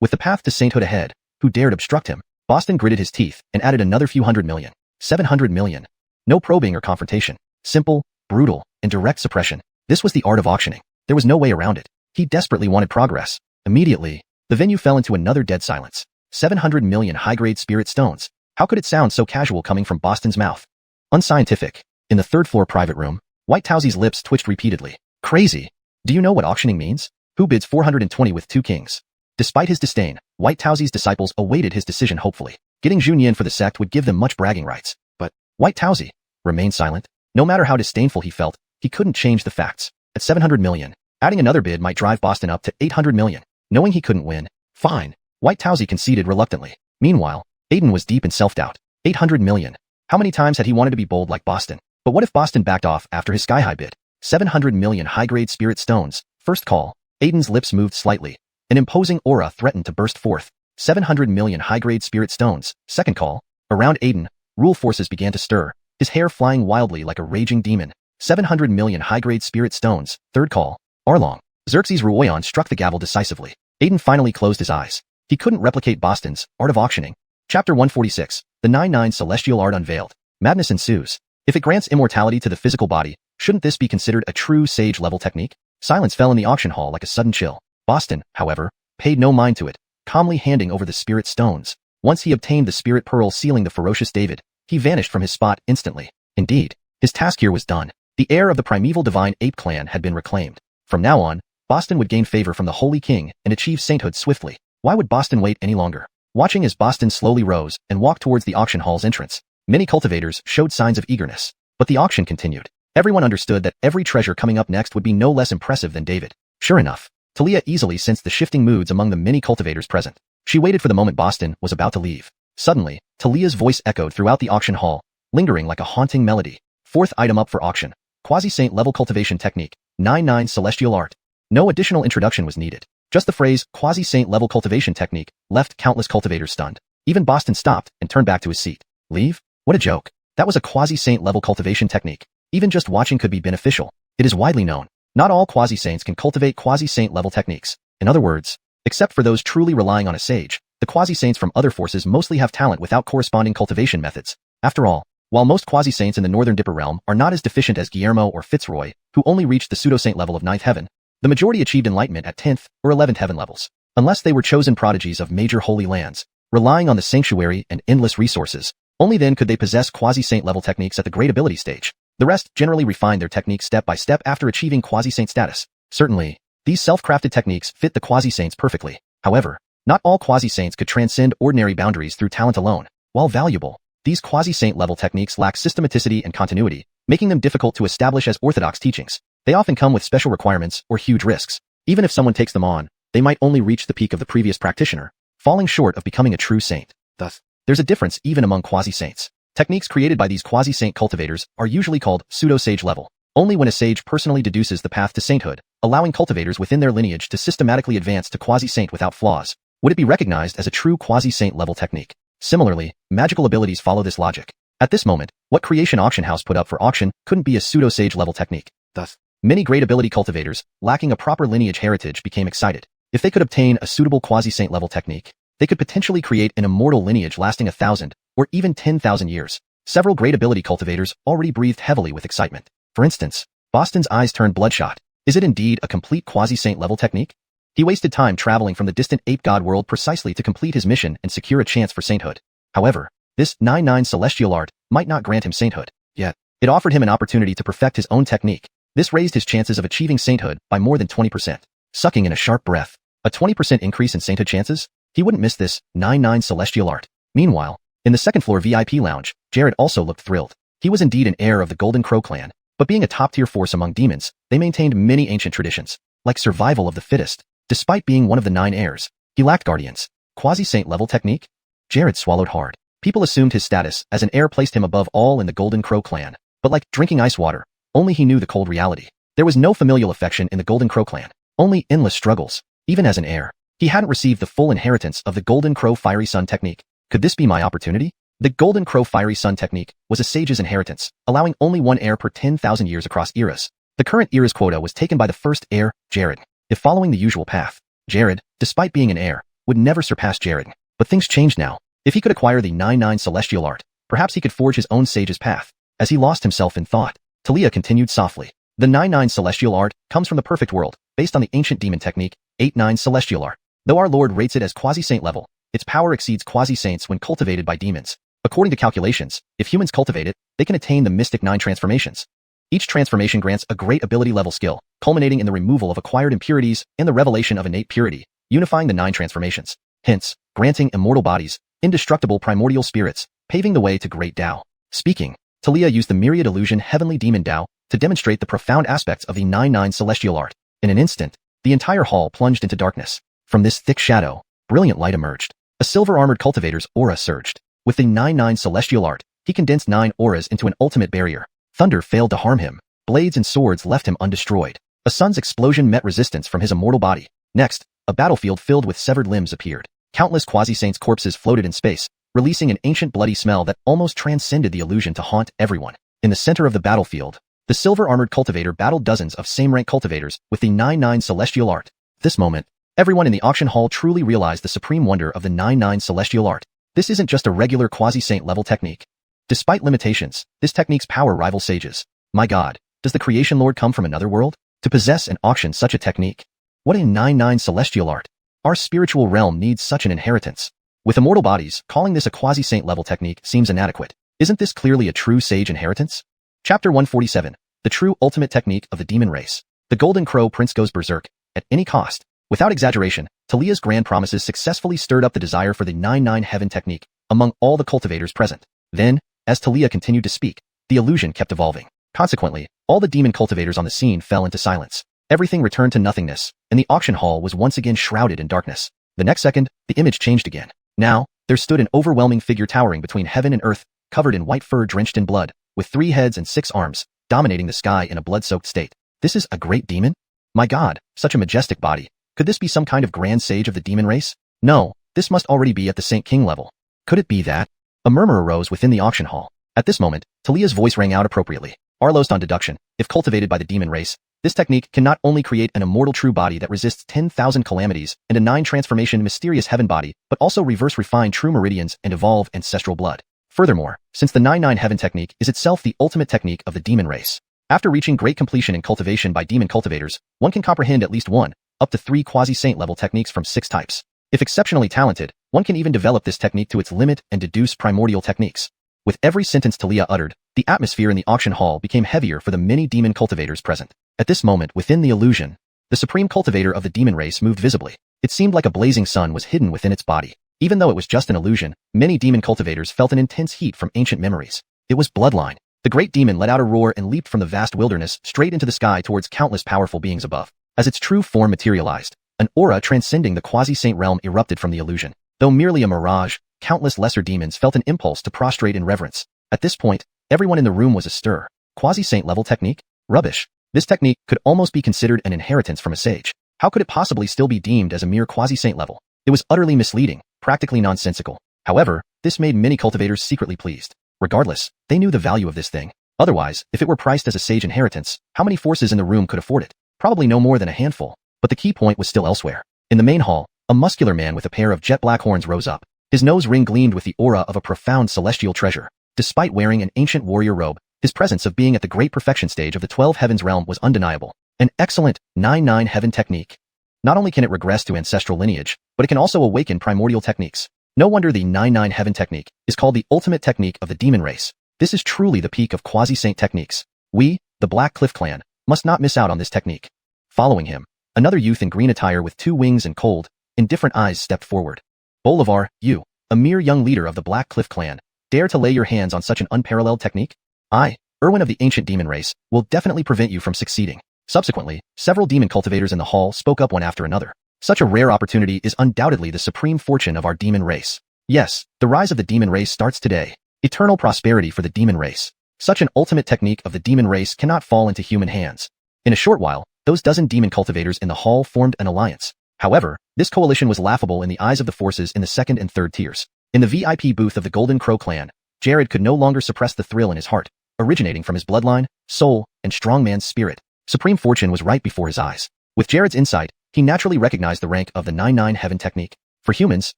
S1: with the path to sainthood ahead, who dared obstruct him? Boston gritted his teeth and added another few 100 million. 700 million. No probing or confrontation. Simple, brutal, and direct suppression. This was the art of auctioning. There was no way around it. He desperately wanted progress. Immediately, the venue fell into another dead silence. 700 million high-grade spirit stones. How could it sound so casual coming from Boston's mouth? Unscientific. In the third-floor private room, White Tauzi's lips twitched repeatedly. Crazy. Do you know what auctioning means? Who bids 420 with 2 kings? Despite his disdain, White Tauzi's disciples awaited his decision hopefully. Getting Xuanhuan for the sect would give them much bragging rights. But White Tauzi remained silent. No matter how disdainful he felt, he couldn't change the facts. At 700 million, adding another bid might drive Boston up to 800 million. Knowing he couldn't win, fine. White Tauzi conceded reluctantly. Meanwhile, Aiden was deep in self-doubt. 800 million. How many times had he wanted to be bold like Boston? But what if Boston backed off after his sky-high bid? 700 million high-grade spirit stones. First call. Aiden's lips moved slightly. An imposing aura threatened to burst forth. 700 million high-grade spirit stones. Second call. Around Aiden, rule forces began to stir, his hair flying wildly like a raging demon. 700 million high-grade spirit stones. Third call. Arlong. Xerxes Ruoyan struck the gavel decisively. Aiden finally closed his eyes. He couldn't replicate Boston's art of auctioning. Chapter 146. The 99 Celestial Art Unveiled. Madness ensues. If it grants immortality to the physical body, shouldn't this be considered a true sage-level technique? Silence fell in the auction hall like a sudden chill. Boston, however, paid no mind to it, calmly handing over the spirit stones. Once he obtained the spirit pearl sealing the ferocious David, he vanished from his spot instantly. Indeed, his task here was done. The heir of the primeval divine ape clan had been reclaimed. From now on, Boston would gain favor from the Holy King and achieve sainthood swiftly. Why would Boston wait any longer? Watching as Boston slowly rose and walked towards the auction hall's entrance, many cultivators showed signs of eagerness. But the auction continued. Everyone understood that every treasure coming up next would be no less impressive than David. Sure enough, Talia easily sensed the shifting moods among the many cultivators present. She waited for the moment Boston was about to leave. Suddenly, Talia's voice echoed throughout the auction hall, lingering like a haunting melody. Fourth item up for auction. Quasi-saint level cultivation technique. 99 Celestial Art. No additional introduction was needed. Just the phrase, quasi-saint level cultivation technique, left countless cultivators stunned. Even Boston stopped and turned back to his seat. Leave? What a joke. That was a quasi-saint level cultivation technique. Even just watching could be beneficial. It is widely known. Not all quasi-saints can cultivate quasi-saint level techniques. In other words, except for those truly relying on a sage, the quasi-saints from other forces mostly have talent without corresponding cultivation methods. After all, while most quasi-saints in the Northern Dipper realm are not as deficient as Guillermo or Fitzroy, who only reached the pseudo-saint level of 9th heaven, the majority achieved enlightenment at 10th or 11th heaven levels. Unless they were chosen prodigies of major holy lands, relying on the sanctuary and endless resources, only then could they possess quasi-saint level techniques at the great ability stage. The rest generally refined their techniques step by step after achieving quasi-saint status. Certainly, these self-crafted techniques fit the quasi-saints perfectly. However, not all quasi-saints could transcend ordinary boundaries through talent alone. While valuable, these quasi-saint level techniques lack systematicity and continuity, making them difficult to establish as orthodox teachings. They often come with special requirements or huge risks. Even if someone takes them on, they might only reach the peak of the previous practitioner, falling short of becoming a true saint. Thus, there's a difference even among quasi-saints. Techniques created by these quasi-saint cultivators are usually called pseudo-sage level, only when a sage personally deduces the path to sainthood, allowing cultivators within their lineage to systematically advance to quasi-saint without flaws. Would it be recognized as a true quasi-saint level technique? Similarly, magical abilities follow this logic. At this moment, what creation auction house put up for auction couldn't be a pseudo-sage level technique. Thus, many great ability cultivators, lacking a proper lineage heritage, became excited. If they could obtain a suitable quasi-saint level technique, they could potentially create an immortal lineage lasting 1,000 or even 10,000 years. Several great ability cultivators already breathed heavily with excitement. For instance, Boston's eyes turned bloodshot. Is it indeed a complete quasi-saint level technique? He wasted time traveling from the distant ape god world precisely to complete his mission and secure a chance for sainthood. However, This 9-9 celestial art might not grant him sainthood, yet it offered him an opportunity to perfect his own technique. This raised his chances of achieving sainthood by more than 20%. Sucking in a sharp breath. A 20% increase in sainthood chances? He wouldn't miss this 9-9 celestial art. Meanwhile, in the second floor VIP lounge, Jared also looked thrilled. He was indeed an heir of the Golden Crow clan, but being a top-tier force among demons, they maintained many ancient traditions, like survival of the fittest. Despite being one of the 9 heirs, he lacked guardians. Quasi-saint level technique? Jared swallowed hard. People assumed his status as an heir placed him above all in the Golden Crow clan, but like drinking ice water, only he knew the cold reality. There was no familial affection in the Golden Crow clan, only endless struggles. Even as an heir, he hadn't received the full inheritance of the Golden Crow Fiery Sun technique. Could this be my opportunity? The Golden Crow Fiery Sun technique was a sage's inheritance, allowing only one heir per 10,000 years across eras. The current era's quota was taken by the first heir, Jared. If following the usual path, Jared, despite being an heir, would never surpass Jared. But things changed now. If he could acquire the 9-9 celestial art, perhaps he could forge his own sage's path. As he lost himself in thought, Talia continued softly. The 9-9 celestial art comes from the perfect world, based on the ancient demon technique, 8-9 celestial art. Though our Lord rates it as quasi-saint level, its power exceeds quasi-saints when cultivated by demons. According to calculations, if humans cultivate it, they can attain the mystic 9 transformations. Each transformation grants a great ability level skill, culminating in the removal of acquired impurities and the revelation of innate purity, unifying the 9 transformations. Hence, granting immortal bodies, indestructible primordial spirits, paving the way to great Tao. Speaking, Talia used the myriad illusion heavenly demon Tao to demonstrate the profound aspects of the 9-9 celestial art. In an instant, the entire hall plunged into darkness. From this thick shadow, brilliant light emerged. A silver-armored cultivator's aura surged. With the 9-9 celestial art, he condensed 9 auras into an ultimate barrier. Thunder failed to harm him. Blades and swords left him undestroyed. A sun's explosion met resistance from his immortal body. Next, a battlefield filled with severed limbs appeared. Countless quasi-saints' corpses floated in space, releasing an ancient bloody smell that almost transcended the illusion to haunt everyone. In the center of the battlefield, the silver-armored cultivator battled dozens of same-rank cultivators with the 9-9 celestial art. At this moment, everyone in the auction hall truly realized the supreme wonder of the 9-9 celestial art. This isn't just a regular quasi-saint level technique. Despite limitations, this technique's power rivals sages. My god, does the creation lord come from another world? To possess and auction such a technique? What a 9-9 celestial art. Our spiritual realm needs such an inheritance. With immortal bodies, calling this a quasi-saint level technique seems inadequate. Isn't this clearly a true sage inheritance? Chapter 147. The true ultimate technique of the demon race. The Golden Crow Prince goes berserk, at any cost. Without exaggeration, Talia's grand promises successfully stirred up the desire for the 9-9 heaven technique among all the cultivators present. Then, as Talia continued to speak, the illusion kept evolving. Consequently, all the demon cultivators on the scene fell into silence. Everything returned to nothingness, and the auction hall was once again shrouded in darkness. The next second, the image changed again. Now, there stood an overwhelming figure towering between heaven and earth, covered in white fur drenched in blood, with 3 heads and 6 arms, dominating the sky in a blood-soaked state. This is a great demon? My god, such a majestic body. Could this be some kind of grand sage of the demon race? No, this must already be at the Saint King level. Could it be that? A murmur arose within the auction hall. At this moment, Talia's voice rang out appropriately. Arlost on deduction, if cultivated by the demon race, this technique can not only create an immortal true body that resists 10,000 calamities and a 9 transformation mysterious heaven body, but also reverse refine true meridians and evolve ancestral blood. Furthermore, since the 9-9 heaven technique is itself the ultimate technique of the demon race, after reaching great completion in cultivation by demon cultivators, one can comprehend at least 1, up to 3 quasi-saint level techniques from 6 types. If exceptionally talented, one can even develop this technique to its limit and deduce primordial techniques. With every sentence Talia uttered, the atmosphere in the auction hall became heavier for the many demon cultivators present. At this moment, within the illusion, the supreme cultivator of the demon race moved visibly. It seemed like a blazing sun was hidden within its body. Even though it was just an illusion, many demon cultivators felt an intense heat from ancient memories. It was bloodline. The great demon let out a roar and leaped from the vast wilderness straight into the sky towards countless powerful beings above. As its true form materialized, an aura transcending the quasi-saint realm erupted from the illusion. Though merely a mirage, countless lesser demons felt an impulse to prostrate in reverence. At this point, everyone in the room was astir. Quasi-saint level technique? Rubbish. This technique could almost be considered an inheritance from a sage. How could it possibly still be deemed as a mere quasi-saint level? It was utterly misleading, practically nonsensical. However, this made many cultivators secretly pleased. Regardless, they knew the value of this thing. Otherwise, if it were priced as a sage inheritance, how many forces in the room could afford it? Probably no more than a handful. But the key point was still elsewhere. In the main hall, a muscular man with a pair of jet black horns rose up. His nose ring gleamed with the aura of a profound celestial treasure. Despite wearing an ancient warrior robe, his presence of being at the great perfection stage of the 12 heavens realm was undeniable. An excellent 9-9 heaven technique. Not only can it regress to ancestral lineage, but it can also awaken primordial techniques. No wonder the 9-9 Heaven technique is called the ultimate technique of the demon race. This is truly the peak of quasi-saint techniques. We, the Black Cliff clan, must not miss out on this technique. Following him, another youth in green attire with 2 wings and cold, indifferent eyes stepped forward. Bolivar, you, a mere young leader of the Black Cliff clan, dare to lay your hands on such an unparalleled technique? I, Irwin of the ancient demon race, will definitely prevent you from succeeding. Subsequently, several demon cultivators in the hall spoke up one after another. Such a rare opportunity is undoubtedly the supreme fortune of our demon race. Yes, the rise of the demon race starts today. Eternal prosperity for the demon race. Such an ultimate technique of the demon race cannot fall into human hands. In a short while, those dozen demon cultivators in the hall formed an alliance. However, this coalition was laughable in the eyes of the forces in the second and third tiers. In the VIP booth of the Golden Crow clan, Jared could no longer suppress the thrill in his heart, originating from his bloodline, soul, and strongman's spirit. Supreme fortune was right before his eyes. With Jared's insight, he naturally recognized the rank of the 9-9 Heaven technique. For humans,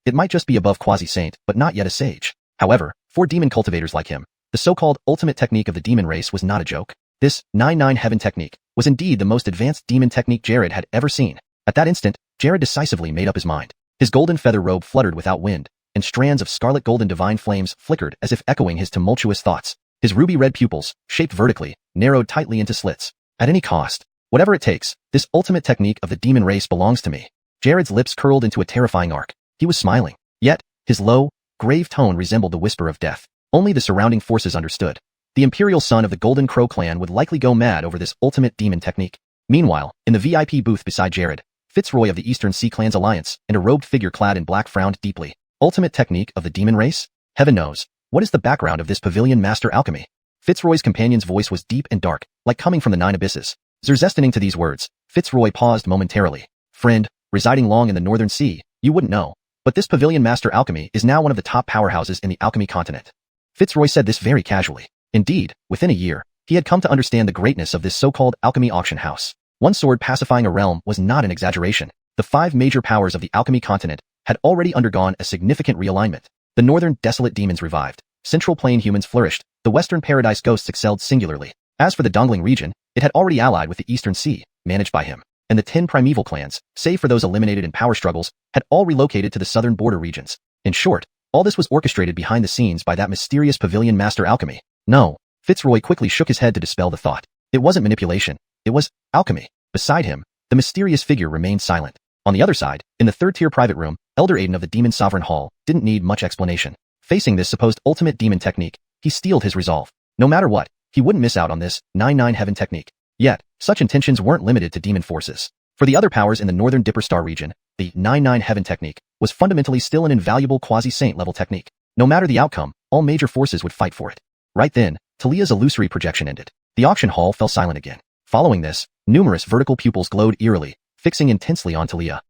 S1: it might just be above quasi-saint, but not yet a sage. However, for demon cultivators like him, the so-called ultimate technique of the demon race was not a joke. This 9-9 Heaven technique was indeed the most advanced demon technique Jared had ever seen. At that instant, Jared decisively made up his mind. His golden feather robe fluttered without wind, and strands of scarlet golden divine flames flickered as if echoing his tumultuous thoughts. His ruby-red pupils, shaped vertically, narrowed tightly into slits. At any cost, whatever it takes, this ultimate technique of the demon race belongs to me. Jared's lips curled into a terrifying arc. He was smiling. Yet, his low, grave tone resembled the whisper of death. Only the surrounding forces understood. The imperial son of the Golden Crow clan would likely go mad over this ultimate demon technique. Meanwhile, in the VIP booth beside Jared, Fitzroy of the Eastern Sea Clan's alliance and a robed figure clad in black frowned deeply. Ultimate technique of the demon race? Heaven knows. What is the background of this pavilion master alchemy? Fitzroy's companion's voice was deep and dark, like coming from the 9 abysses. Zerzestoning to these words, Fitzroy paused momentarily. Friend, residing long in the Northern Sea, you wouldn't know. But this pavilion master alchemy is now one of the top powerhouses in the alchemy continent. Fitzroy said this very casually. Indeed, within a year, he had come to understand the greatness of this so-called alchemy auction house. One sword pacifying a realm was not an exaggeration. The 5 major powers of the alchemy continent had already undergone a significant realignment. The northern desolate demons revived. Central plain humans flourished. The western paradise ghosts excelled singularly. As for the Dongling region, it had already allied with the Eastern Sea, managed by him. And the 10 primeval clans, save for those eliminated in power struggles, had all relocated to the southern border regions. In short, all this was orchestrated behind the scenes by that mysterious pavilion master alchemy. No. Fitzroy quickly shook his head to dispel the thought. It wasn't manipulation. It was alchemy. Beside him, the mysterious figure remained silent. On the other side, in the third-tier private room, Elder Aiden of the Demon Sovereign Hall didn't need much explanation. Facing this supposed ultimate demon technique, he steeled his resolve. No matter what, he wouldn't miss out on this 9-9 Heaven technique. Yet, such intentions weren't limited to demon forces. For the other powers in the northern Dipper Star region, the 9-9 Heaven technique was fundamentally still an invaluable quasi-saint level technique. No matter the outcome, all major forces would fight for it. Right then, Talia's illusory projection ended. The auction hall fell silent again. Following this, numerous vertical pupils glowed eerily, fixing intensely on Talia.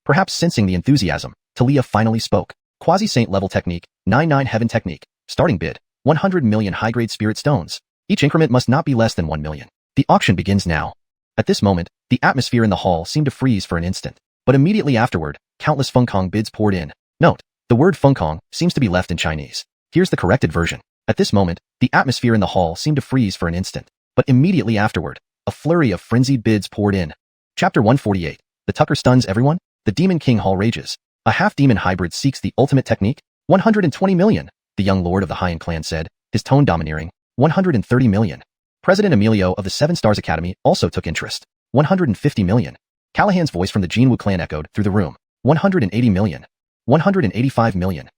S1: Perhaps sensing the enthusiasm, Talia finally spoke. Quasi-saint level technique, 9-9 Heaven technique. Starting bid, 100 million high-grade spirit stones. Each increment must not be less than 1 million. The auction begins now. At this moment, the atmosphere in the hall seemed to freeze for an instant. But immediately afterward, countless Fengkong bids poured in. Note, the word Fengkong seems to be left in Chinese. Here's the corrected version. At this moment, the atmosphere in the hall seemed to freeze for an instant. But immediately afterward, a flurry of frenzied bids poured in. Chapter 148. The Tucker stuns everyone? The Demon King Hall rages. A half-demon hybrid seeks the ultimate technique? 120 million, the young lord of the Haiyan clan said, his tone domineering. 130 million. President Emilio of the 7 Stars Academy also took interest. 150 million. Callahan's voice from the Jinwu clan echoed through the room. 180 million. 185 million.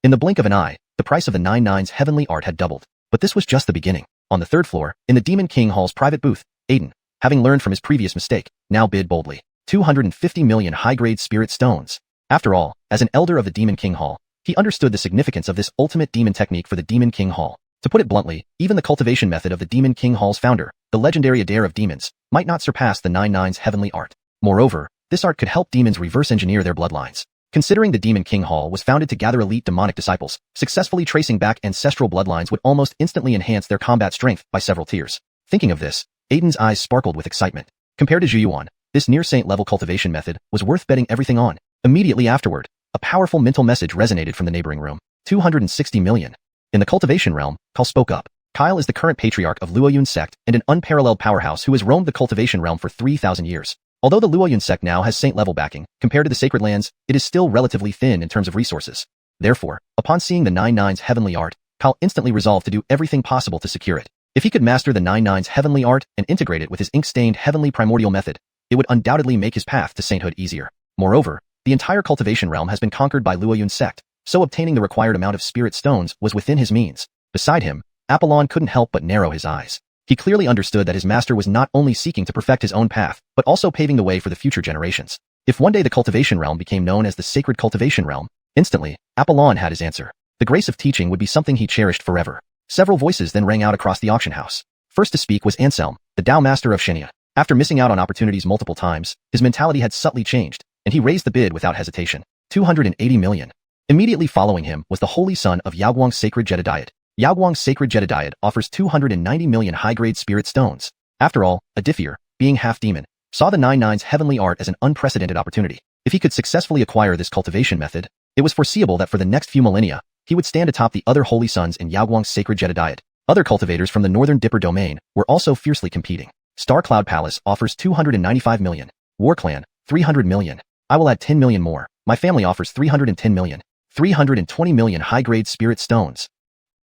S1: In the blink of an eye, the price of the 9-9's heavenly art had doubled. But this was just the beginning. On the 3rd floor, in the Demon King Hall's private booth, Aiden, having learned from his previous mistake, now bid boldly. 250 million high-grade spirit stones. After all, as an elder of the Demon King Hall, he understood the significance of this ultimate demon technique for the Demon King Hall. To put it bluntly, even the cultivation method of the Demon King Hall's founder, the legendary Adair of Demons, might not surpass the 9-9's heavenly art. Moreover, this art could help demons reverse engineer their bloodlines. Considering the Demon King Hall was founded to gather elite demonic disciples, successfully tracing back ancestral bloodlines would almost instantly enhance their combat strength by several tiers. Thinking of this, Aiden's eyes sparkled with excitement. Compared to xuanhuan, this near-saint level cultivation method was worth betting everything on. Immediately afterward, a powerful mental message resonated from the neighboring room. 260 million. In the cultivation realm, Kyle spoke up. Kyle is the current patriarch of Luoyun sect and an unparalleled powerhouse who has roamed the cultivation realm for 3,000 years. Although the Luoyun sect now has saint-level backing, compared to the sacred lands, it is still relatively thin in terms of resources. Therefore, upon seeing the Nine Nines heavenly art, Kyle instantly resolved to do everything possible to secure it. If he could master the Nine Nines heavenly art and integrate it with his ink-stained heavenly primordial method, it would undoubtedly make his path to sainthood easier. Moreover, the entire cultivation realm has been conquered by Luoyun's sect, so obtaining the required amount of spirit stones was within his means. Beside him, Apollon couldn't help but narrow his eyes. He clearly understood that his master was not only seeking to perfect his own path, but also paving the way for the future generations. If one day the cultivation realm became known as the sacred cultivation realm, instantly, Apollon had his answer. The grace of teaching would be something he cherished forever. Several voices then rang out across the auction house. First to speak was Anselm, the Tao master of Xianxia. After missing out on opportunities multiple times, his mentality had subtly changed, and he raised the bid without hesitation. 280 million. Immediately following him was the holy son of Yaoguang's sacred Jedediet. Yaoguang's sacred Jedediet offers 290 million high-grade spirit stones. After all, a Diffier, being half-demon, saw the Nine Nines heavenly art as an unprecedented opportunity. If he could successfully acquire this cultivation method, it was foreseeable that for the next few millennia, he would stand atop the other holy sons in Yaoguang's sacred Jedediet. Other cultivators from the northern Dipper domain were also fiercely competing. Star Cloud Palace offers 295 million. War Clan, 300 million. I will add 10 million more. My family offers 310 million. 320 million high-grade spirit stones.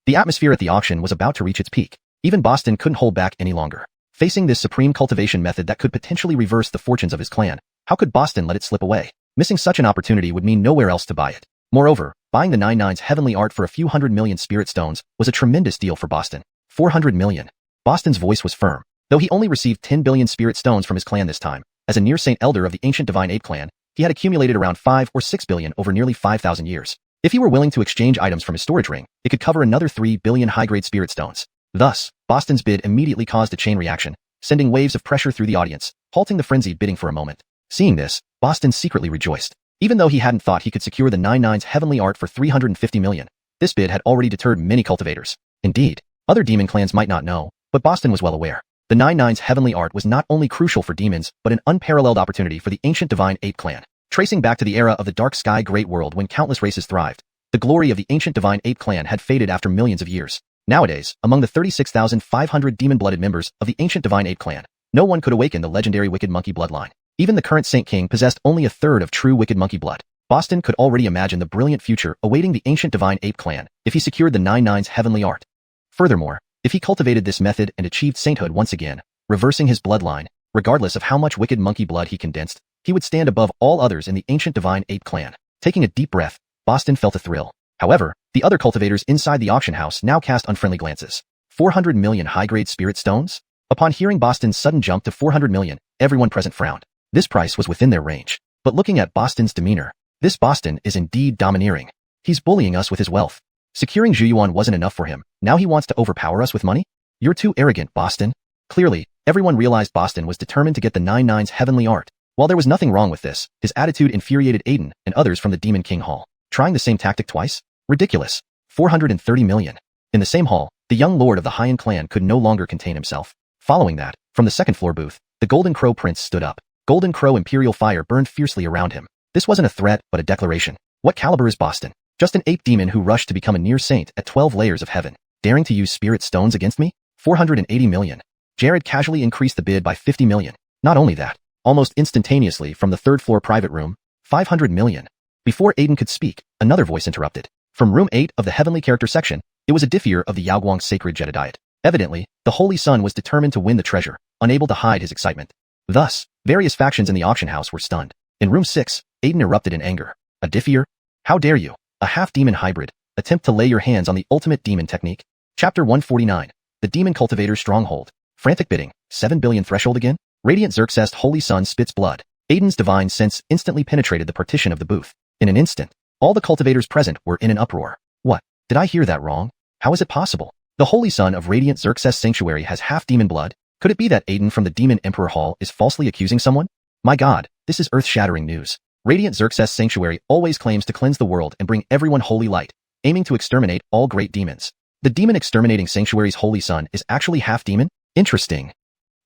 S1: The atmosphere at the auction was about to reach its peak. Even Boston couldn't hold back any longer. Facing this supreme cultivation method that could potentially reverse the fortunes of his clan, how could Boston let it slip away? Missing such an opportunity would mean nowhere else to buy it. Moreover, buying the Nine Nines heavenly art for a few hundred million spirit stones was a tremendous deal for Boston. 400 million. Boston's voice was firm. Though he only received 10 billion spirit stones from his clan this time, as a near saint elder of the ancient divine ape clan, he had accumulated around 5 or 6 billion over nearly 5,000 years. If he were willing to exchange items from his storage ring, it could cover another 3 billion high-grade spirit stones. Thus, Boston's bid immediately caused a chain reaction, sending waves of pressure through the audience, halting the frenzied bidding for a moment. Seeing this, Boston secretly rejoiced. Even though he hadn't thought he could secure the Nine Nines heavenly art for 350 million, this bid had already deterred many cultivators. Indeed, other demon clans might not know, but Boston was well aware. The Nine Nines heavenly art was not only crucial for demons, but an unparalleled opportunity for the ancient divine ape clan. Tracing back to the era of the dark sky great world when countless races thrived, the glory of the ancient divine ape clan had faded after millions of years. Nowadays, among the 36,500 demon-blooded members of the ancient divine ape clan, no one could awaken the legendary wicked monkey bloodline. Even the current Saint King possessed only a third of true wicked monkey blood. Boston could already imagine the brilliant future awaiting the ancient divine ape clan if he secured the Nine Nines heavenly art. Furthermore, if he cultivated this method and achieved sainthood once again, reversing his bloodline, regardless of how much wicked monkey blood he condensed, he would stand above all others in the ancient divine ape clan. Taking a deep breath, Boston felt a thrill. However, the other cultivators inside the auction house now cast unfriendly glances. 400 million high-grade spirit stones? Upon hearing Boston's sudden jump to 400 million, everyone present frowned. This price was within their range. But looking at Boston's demeanor, this Boston is indeed domineering. He's bullying us with his wealth. Securing xuanhuan wasn't enough for him. Now he wants to overpower us with money? You're too arrogant, Boston. Clearly, everyone realized Boston was determined to get the Nine Nines heavenly art. While there was nothing wrong with this, his attitude infuriated Aiden and others from the Demon King Hall. Trying the same tactic twice? Ridiculous. 430 million. In the same hall, the young lord of the Haiyan clan could no longer contain himself. Following that, from the second floor booth, the Golden Crow Prince stood up. Golden Crow Imperial fire burned fiercely around him. This wasn't a threat, but a declaration. What caliber is Boston? Just an ape demon who rushed to become a near saint at 12 layers of heaven. Daring to use spirit stones against me? 480 million. Jared casually increased the bid by 50 million. Not only that, almost instantaneously from the third floor private room, 500 million. Before Aiden could speak, another voice interrupted. From room 8 of the heavenly character section, it was a Diffier of the Yaoguang sacred Jedediet. Evidently, the Holy Sun was determined to win the treasure, unable to hide his excitement. Thus, various factions in the auction house were stunned. In room 6, Aiden erupted in anger. A Diffier? How dare you, a half-demon hybrid, attempt to lay your hands on the ultimate demon technique? Chapter 149. The Demon Cultivator's Stronghold. Frantic bidding. 7 billion threshold again? Radiant Xerxes Holy Sun spits blood. Aiden's divine sense instantly penetrated the partition of the booth. In an instant, all the cultivators present were in an uproar. What? Did I hear that wrong? How is it possible? The Holy Sun of Radiant Xerxes Sanctuary has half-demon blood? Could it be that Aiden from the Demon Emperor Hall is falsely accusing someone? My god, this is earth-shattering news. Radiant Xerxes Sanctuary always claims to cleanse the world and bring everyone holy light, aiming to exterminate all great demons. The Demon Exterminating Sanctuary's Holy Sun is actually half-demon? Interesting.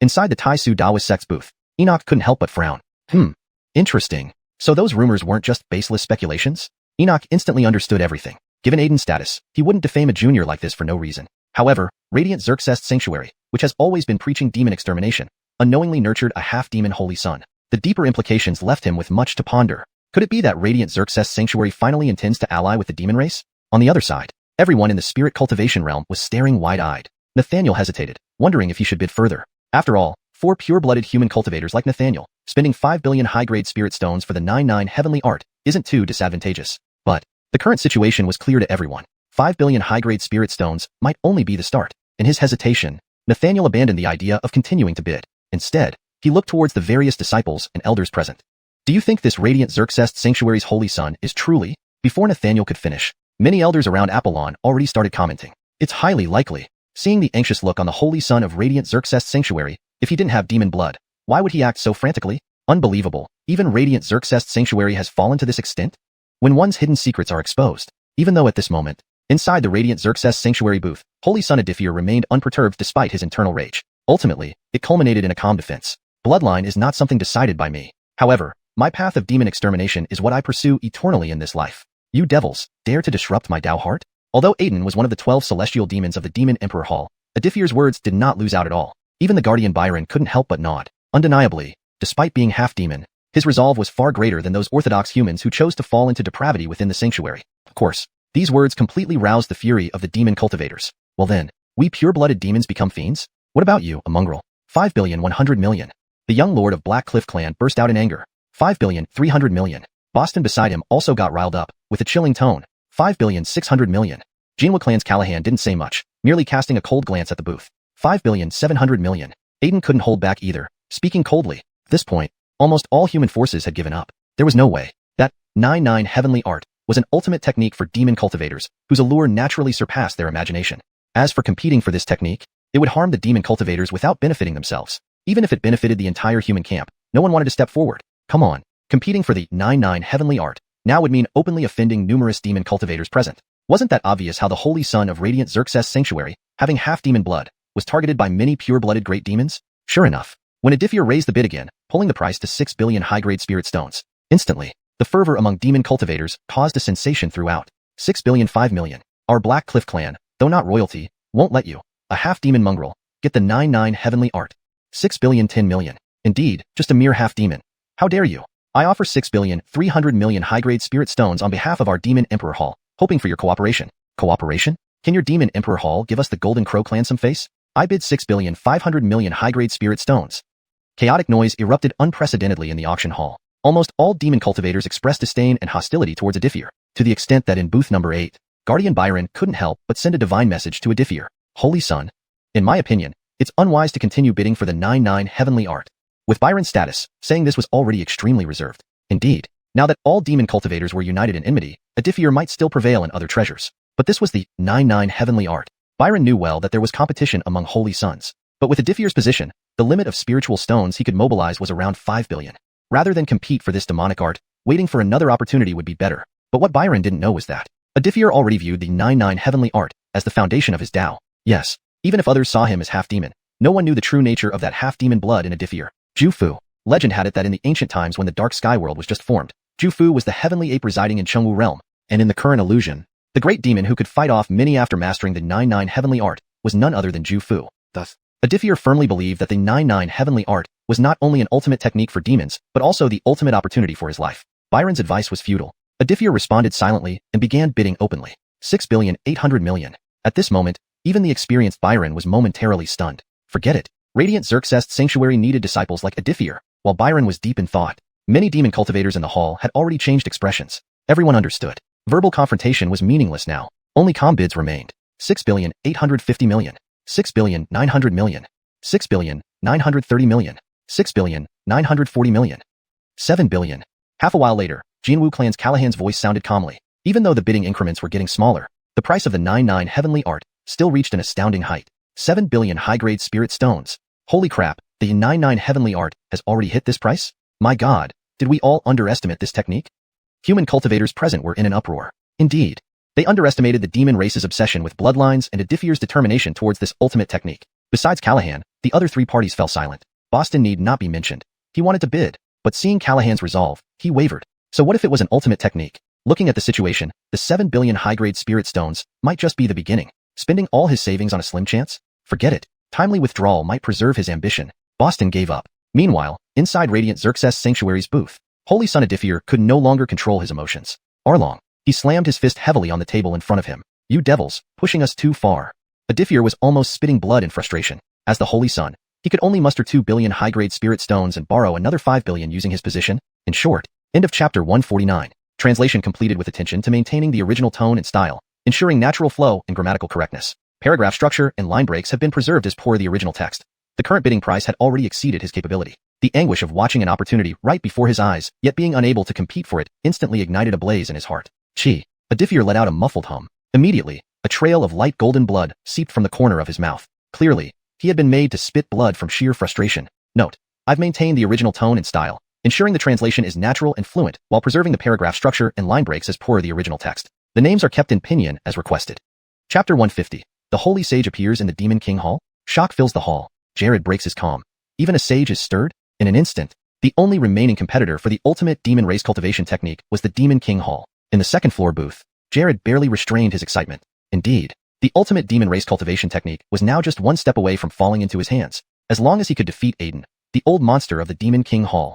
S1: Inside the Tai Su Daoist sect's booth, Enoch couldn't help but frown. Interesting. So those rumors weren't just baseless speculations? Enoch instantly understood everything. Given Aiden's status, he wouldn't defame a junior like this for no reason. However, Radiant Xerxes Sanctuary, which has always been preaching demon extermination, unknowingly nurtured a half-demon Holy Sun. The deeper implications left him with much to ponder. Could it be that Radiant Xerxes Sanctuary finally intends to ally with the demon race? On the other side, everyone in the spirit cultivation realm was staring wide-eyed. Nathaniel hesitated, wondering if he should bid further. After all, 4 pure-blooded human cultivators like Nathaniel, spending 5 billion high-grade spirit stones for the 99 heavenly art isn't too disadvantageous. But the current situation was clear to everyone. 5 billion high-grade spirit stones might only be the start. In his hesitation, Nathaniel abandoned the idea of continuing to bid. Instead, he looked towards the various disciples and elders present. Do you think this Radiant Xerxes Sanctuary's holy son is truly? Before Nathaniel could finish, many elders around Apollon already started commenting. It's highly likely. Seeing the anxious look on the holy son of Radiant Xerxes Sanctuary, if he didn't have demon blood, why would he act so frantically? Unbelievable. Even Radiant Xerxes Sanctuary has fallen to this extent? When one's hidden secrets are exposed, even though at this moment, inside the Radiant Xerxes Sanctuary booth, Holy Son Adifir remained unperturbed despite his internal rage. Ultimately, it culminated in a calm defense. Bloodline is not something decided by me. However, my path of demon extermination is what I pursue eternally in this life. You devils, dare to disrupt my Tao heart? Although Aiden was one of the 12 celestial demons of the Demon Emperor Hall, Adifir's words did not lose out at all. Even the guardian Byron couldn't help but nod. Undeniably, despite being half-demon, his resolve was far greater than those orthodox humans who chose to fall into depravity within the sanctuary. Of course, these words completely roused the fury of the demon cultivators. Well then, we pure-blooded demons become fiends? What about you, a mongrel? 5,100,000,000. The young lord of Black Cliff clan burst out in anger. 5,300,000,000. Boston beside him also got riled up, with a chilling tone. 5,600,000,000. Jinhua clan's Callahan didn't say much, merely casting a cold glance at the booth. 5,700,000,000. Aiden couldn't hold back either, speaking coldly. At this point, almost all human forces had given up. There was no way that 99 heavenly art was an ultimate technique for demon cultivators, whose allure naturally surpassed their imagination. As for competing for this technique, it would harm the demon cultivators without benefiting themselves. Even if it benefited the entire human camp, no one wanted to step forward. Come on, competing for the 99 heavenly art now would mean openly offending numerous demon cultivators present. Wasn't that obvious how the holy son of Radiant Xerxes Sanctuary, having half-demon blood, was targeted by many pure-blooded great demons? Sure enough, when Adifir raised the bid again, pulling the price to 6 billion high-grade spirit stones, instantly, the fervor among demon cultivators caused a sensation throughout. 6,005,000,000. Our Black Cliff clan, though not royalty, won't let you, a half-demon mongrel, get the 99 heavenly art. 6,010,000,000. Indeed, just a mere half-demon. How dare you? I offer 6,300,000,000 high-grade spirit stones on behalf of our Demon Emperor Hall, hoping for your cooperation. Cooperation? Can your Demon Emperor Hall give us the Golden Crow clan some face? I bid 6,500,000,000 high-grade spirit stones. Chaotic noise erupted unprecedentedly in the auction hall. Almost all demon cultivators expressed disdain and hostility towards Adifir, to the extent that in booth number 8, Guardian Byron couldn't help but send a divine message to Adifir. Holy son. In my opinion, it's unwise to continue bidding for the 99 heavenly art. With Byron's status, saying this was already extremely reserved. Indeed, now that all demon cultivators were united in enmity, Adifir might still prevail in other treasures. But this was the 99 heavenly art. Byron knew well that there was competition among holy sons. But with Adifir's position, the limit of spiritual stones he could mobilize was around 5 billion. Rather than compete for this demonic art, waiting for another opportunity would be better. But what Byron didn't know was that Adifir already viewed the 99 heavenly art as the foundation of his Tao. Yes, even if others saw him as half-demon, no one knew the true nature of that half-demon blood in Adifir. Jufu. Legend had it that in the ancient times when the dark sky world was just formed, Jufu was the heavenly ape residing in Chengwu realm, and in the current illusion, the great demon who could fight off many after mastering the 99 heavenly art was none other than Jufu. Thus, Adifir firmly believed that the 99 heavenly art was not only an ultimate technique for demons, but also the ultimate opportunity for his life. Byron's advice was futile. Adifir responded silently and began bidding openly. 6,800,000,000. At this moment, even the experienced Byron was momentarily stunned. Forget it. Radiant Xerxes Sanctuary needed disciples like Adifir, while Byron was deep in thought. Many demon cultivators in the hall had already changed expressions. Everyone understood. Verbal confrontation was meaningless now. Only calm bids remained. 6,850,000,000. 6,900,000,000. 6,930,000,000. 6,940,000,000. 7 billion. Half a while later, Jinwu clan's Callahan's voice sounded calmly. Even though the bidding increments were getting smaller, the price of the 99 heavenly art still reached an astounding height. 7 billion high-grade spirit stones. Holy crap, the 99 heavenly art has already hit this price? My god, did we all underestimate this technique? Human cultivators present were in an uproar. Indeed, they underestimated the demon race's obsession with bloodlines and Adifir's determination towards this ultimate technique. Besides Callahan, the other 3 parties fell silent. Boston need not be mentioned. He wanted to bid, but seeing Callahan's resolve, he wavered. So what if it was an ultimate technique? Looking at the situation, the 7 billion high-grade spirit stones might just be the beginning. Spending all his savings on a slim chance? Forget it. Timely withdrawal might preserve his ambition. Boston gave up. Meanwhile, inside Radiant Xerxes Sanctuary's booth, Holy Son Adifir could no longer control his emotions. Arlong. He slammed his fist heavily on the table in front of him. You devils, pushing us too far. Adifir was almost spitting blood in frustration. As the Holy Son, he could only muster 2 billion high-grade spirit stones and borrow another 5 billion using his position. In short, end of chapter 149. Translation completed with attention to maintaining the original tone and style, ensuring natural flow and grammatical correctness. Paragraph structure and line breaks have been preserved as per the original text. The current bidding price had already exceeded his capability. The anguish of watching an opportunity right before his eyes, yet being unable to compete for it, instantly ignited a blaze in his heart. Chi. Adifir let out a muffled hum. Immediately, a trail of light golden blood seeped from the corner of his mouth. Clearly, he had been made to spit blood from sheer frustration. Note: I've maintained the original tone and style, ensuring the translation is natural and fluent while preserving the paragraph structure and line breaks as per the original text. The names are kept in pinyin as requested. Chapter 150. The Holy Sage appears in the Demon King Hall. Shock fills the hall. Jared breaks his calm. Even a sage is stirred? In an instant, the only remaining competitor for the ultimate demon race cultivation technique was the Demon King Hall. In the second floor booth, Jared barely restrained his excitement. Indeed, the ultimate demon race cultivation technique was now just one step away from falling into his hands, as long as he could defeat Aiden, the old monster of the Demon King Hall.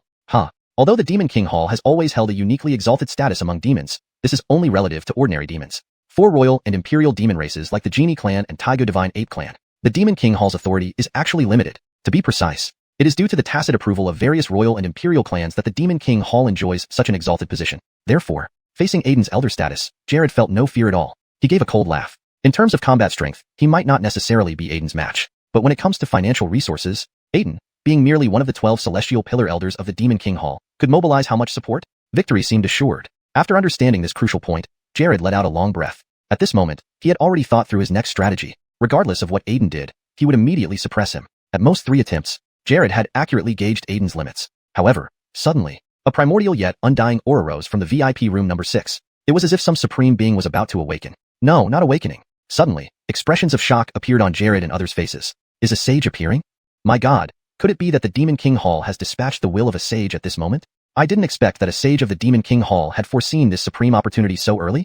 S1: Although the Demon King Hall has always held a uniquely exalted status among demons, this is only relative to ordinary demons. 4 royal and imperial demon races like the Genie Clan and Taiga Divine Ape Clan. The Demon King Hall's authority is actually limited. To be precise, it is due to the tacit approval of various royal and imperial clans that the Demon King Hall enjoys such an exalted position. Therefore, facing Aiden's elder status, Jared felt no fear at all. He gave a cold laugh. In terms of combat strength, he might not necessarily be Aiden's match. But when it comes to financial resources, Aiden, being merely one of the 12 celestial pillar elders of the Demon King Hall, could mobilize how much support? Victory seemed assured. After understanding this crucial point, Jared let out a long breath. At this moment, he had already thought through his next strategy. Regardless of what Aiden did, he would immediately suppress him. At most 3 attempts, Jared had accurately gauged Aiden's limits. However, suddenly, a primordial yet undying aura rose from the VIP room number 6. It was as if some supreme being was about to awaken. No, not awakening. Suddenly, expressions of shock appeared on Jared and others' faces. Is a sage appearing? My God, could it be that the Demon King Hall has dispatched the will of a sage at this moment? I didn't expect that a sage of the Demon King Hall had foreseen this supreme opportunity so early.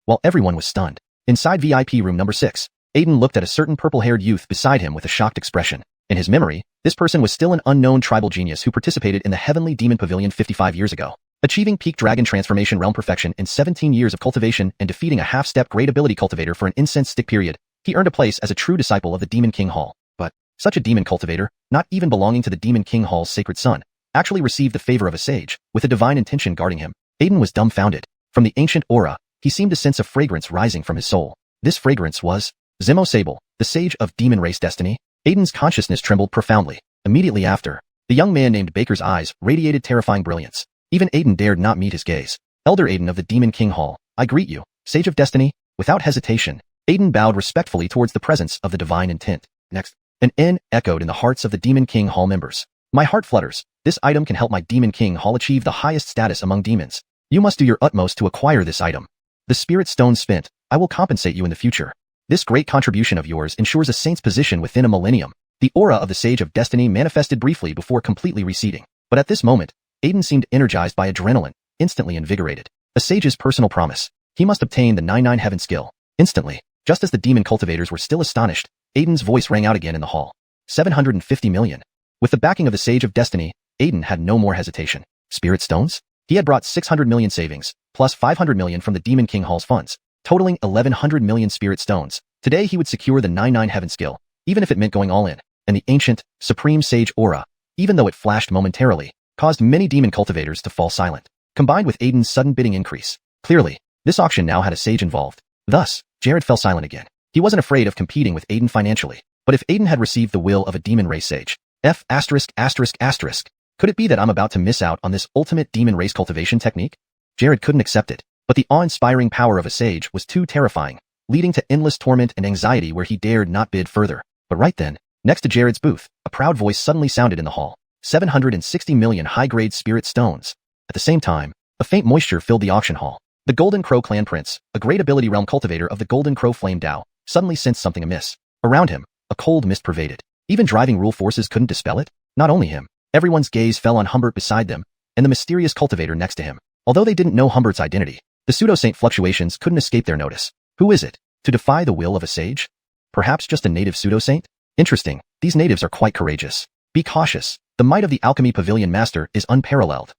S1: While everyone was stunned, inside VIP room number 6, Aiden looked at a certain purple-haired youth beside him with a shocked expression. In his memory, this person was still an unknown tribal genius who participated in the Heavenly Demon Pavilion 55 years ago, achieving peak dragon transformation realm perfection in 17 years of cultivation and defeating a half-step great ability cultivator for an incense stick period. He earned a place as a true disciple of the Demon King Hall. But such a demon cultivator, not even belonging to the Demon King Hall's sacred son, actually received the favor of a sage, with a divine intention guarding him. Aiden was dumbfounded. From the ancient aura, he seemed to sense a fragrance rising from his soul. This fragrance was Zemo Sable, the sage of demon race destiny. Aiden's consciousness trembled profoundly. Immediately after, the young man named Baker's eyes radiated terrifying brilliance. Even Aiden dared not meet his gaze. Elder Aiden of the Demon King Hall, I greet you, Sage of Destiny. Without hesitation, Aiden bowed respectfully towards the presence of the divine intent. Next, an N echoed in the hearts of the Demon King Hall members. My heart flutters. This item can help my Demon King Hall achieve the highest status among demons. You must do your utmost to acquire this item. The spirit stone spent, I will compensate you in the future. This great contribution of yours ensures a saint's position within a millennium. The aura of the Sage of Destiny manifested briefly before completely receding. But at this moment, Aiden seemed energized by adrenaline, instantly invigorated. A sage's personal promise. He must obtain the 9-9 heaven skill. Instantly, just as the demon cultivators were still astonished, Aiden's voice rang out again in the hall. 750 million. With the backing of the Sage of Destiny, Aiden had no more hesitation. Spirit stones? He had brought 600 million savings, plus 500 million from the Demon King Hall's funds, totaling 1100 million spirit stones. Today he would secure the 9-9 heaven skill, even if it meant going all in. And the ancient, supreme sage aura, even though it flashed momentarily, caused many demon cultivators to fall silent. Combined with Aiden's sudden bidding increase, clearly, this auction now had a sage involved. Thus, Jared fell silent again. He wasn't afraid of competing with Aiden financially. But if Aiden had received the will of a demon race sage, could it be that I'm about to miss out on this ultimate demon race cultivation technique? Jared couldn't accept it. But the awe-inspiring power of a sage was too terrifying, leading to endless torment and anxiety where he dared not bid further. But right then, next to Jared's booth, a proud voice suddenly sounded in the hall. 760 million high-grade spirit stones. At the same time, a faint moisture filled the auction hall. The Golden Crow Clan Prince, a great ability realm cultivator of the Golden Crow Flame Dao, suddenly sensed something amiss. Around him, a cold mist pervaded. Even driving rule forces couldn't dispel it. Not only him, everyone's gaze fell on Humbert beside them, and the mysterious cultivator next to him. Although they didn't know Humbert's identity, the pseudo-saint fluctuations couldn't escape their notice. Who is it? To defy the will of a sage? Perhaps just a native pseudo-saint? Interesting, these natives are quite courageous. Be cautious, the might of the Alchemy Pavilion Master is unparalleled.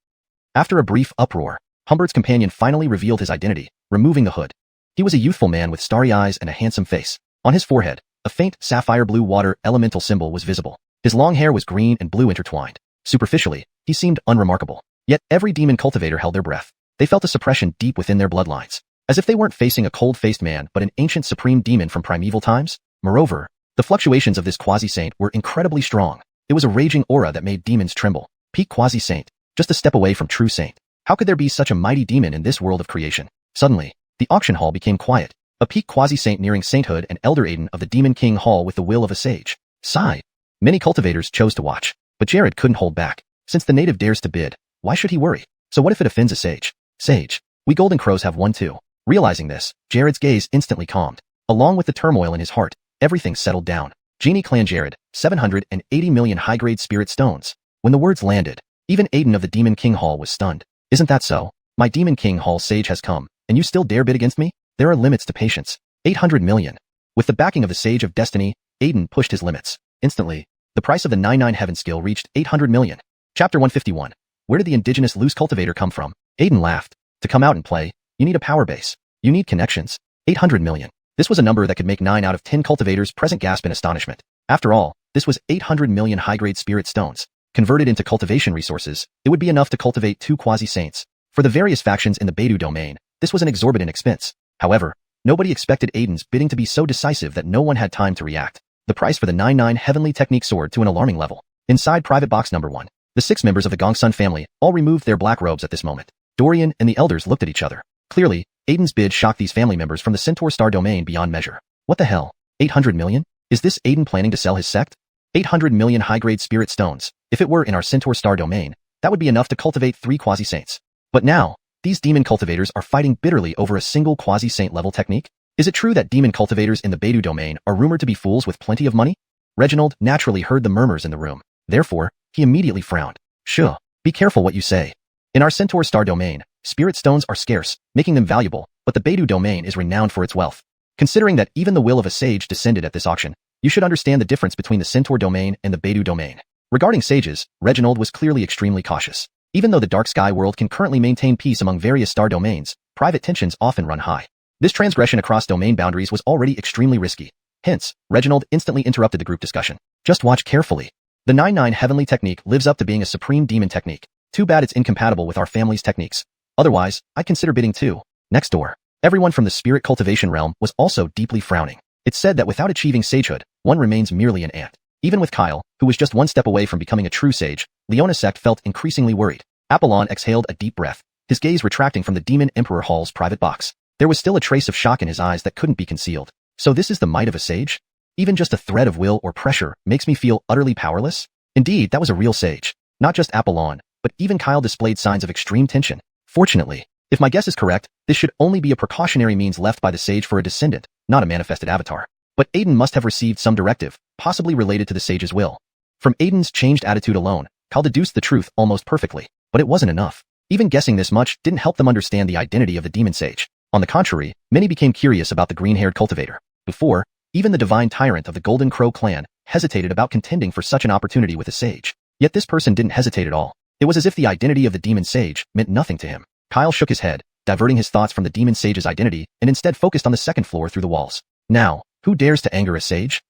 S1: After a brief uproar, Humbert's companion finally revealed his identity, removing the hood. He was a youthful man with starry eyes and a handsome face. On his forehead, a faint sapphire blue water elemental symbol was visible. His long hair was green and blue intertwined. Superficially, he seemed unremarkable. Yet every demon cultivator held their breath. They felt a suppression deep within their bloodlines, as if they weren't facing a cold-faced man but an ancient supreme demon from primeval times. Moreover, the fluctuations of this quasi-saint were incredibly strong. It was a raging aura that made demons tremble. Peak quasi-saint, just a step away from true saint. How could there be such a mighty demon in this world of creation? Suddenly, the auction hall became quiet. A peak quasi-saint nearing sainthood and Elder Aiden of the Demon King Hall with the will of a sage. Sigh. Many cultivators chose to watch, but Jared couldn't hold back. Since the native dares to bid, why should he worry? So what if it offends a sage? Sage. We Golden Crows have one too. Realizing this, Jared's gaze instantly calmed. Along with the turmoil in his heart, everything settled down. Genie Clan Jared, 780 million high-grade spirit stones. When the words landed, even Aiden of the Demon King Hall was stunned. Isn't that so? My Demon King Hall sage has come, and you still dare bid against me? There are limits to patience. 800 million. With the backing of the Sage of Destiny, Aiden pushed his limits. Instantly, the price of the 9-9 Heaven skill reached 800 million. Chapter 151. Where did the indigenous loose cultivator come from? Aiden laughed. To come out and play, you need a power base. You need connections. 800 million. This was a number that could make 9 out of 10 cultivators present gasp in astonishment. After all, this was 800 million high-grade spirit stones. Converted into cultivation resources, it would be enough to cultivate 2 quasi-saints. For the various factions in the Beidou domain, this was an exorbitant expense. However, nobody expected Aiden's bidding to be so decisive that no one had time to react. The price for the 9-9 Heavenly Technique soared to an alarming level. Inside private box number 1, the 6 members of the Gongsun family all removed their black robes at this moment. Dorian and the elders looked at each other. Clearly, Aiden's bid shocked these family members from the Centaur Star domain beyond measure. What the hell? 800 million? Is this Aiden planning to sell his sect? 800 million high-grade spirit stones. If it were in our Centaur Star domain, that would be enough to cultivate 3 quasi-saints. But now, these demon cultivators are fighting bitterly over a single quasi-saint level technique? Is it true that demon cultivators in the Beidou domain are rumored to be fools with plenty of money? Reginald naturally heard the murmurs in the room. Therefore, he immediately frowned. Sure, be careful what you say. In our Centaur Star domain, spirit stones are scarce, making them valuable, but the Beidou domain is renowned for its wealth. Considering that even the will of a sage descended at this auction, you should understand the difference between the Centaur domain and the Beidou domain. Regarding sages, Reginald was clearly extremely cautious. Even though the Dark Sky world can currently maintain peace among various star domains, private tensions often run high. This transgression across domain boundaries was already extremely risky. Hence, Reginald instantly interrupted the group discussion. Just watch carefully. The 9-9 Heavenly Technique lives up to being a supreme demon technique. Too bad it's incompatible with our family's techniques. Otherwise, I'd consider bidding too. Next door, everyone from the spirit cultivation realm was also deeply frowning. It's said that without achieving sagehood, one remains merely an ant. Even with Kyle, who was just one step away from becoming a true sage, Leona's sect felt increasingly worried. Apollon exhaled a deep breath, his gaze retracting from the Demon Emperor Hall's private box. There was still a trace of shock in his eyes that couldn't be concealed. So this is the might of a sage? Even just a thread of will or pressure makes me feel utterly powerless? Indeed, that was a real sage. Not just Apollon, but even Kyle displayed signs of extreme tension. Fortunately, if my guess is correct, this should only be a precautionary means left by the sage for a descendant, not a manifested avatar. But Aiden must have received some directive, possibly related to the sage's will. From Aiden's changed attitude alone, Kyle deduced the truth almost perfectly, but it wasn't enough. Even guessing this much didn't help them understand the identity of the demon sage. On the contrary, many became curious about the green-haired cultivator. Before, even the divine tyrant of the Golden Crow clan hesitated about contending for such an opportunity with a sage. Yet this person didn't hesitate at all. It was as if the identity of the demon sage meant nothing to him. Kyle shook his head, diverting his thoughts from the demon sage's identity and instead focused on the second floor through the walls. Now, who dares to anger a sage?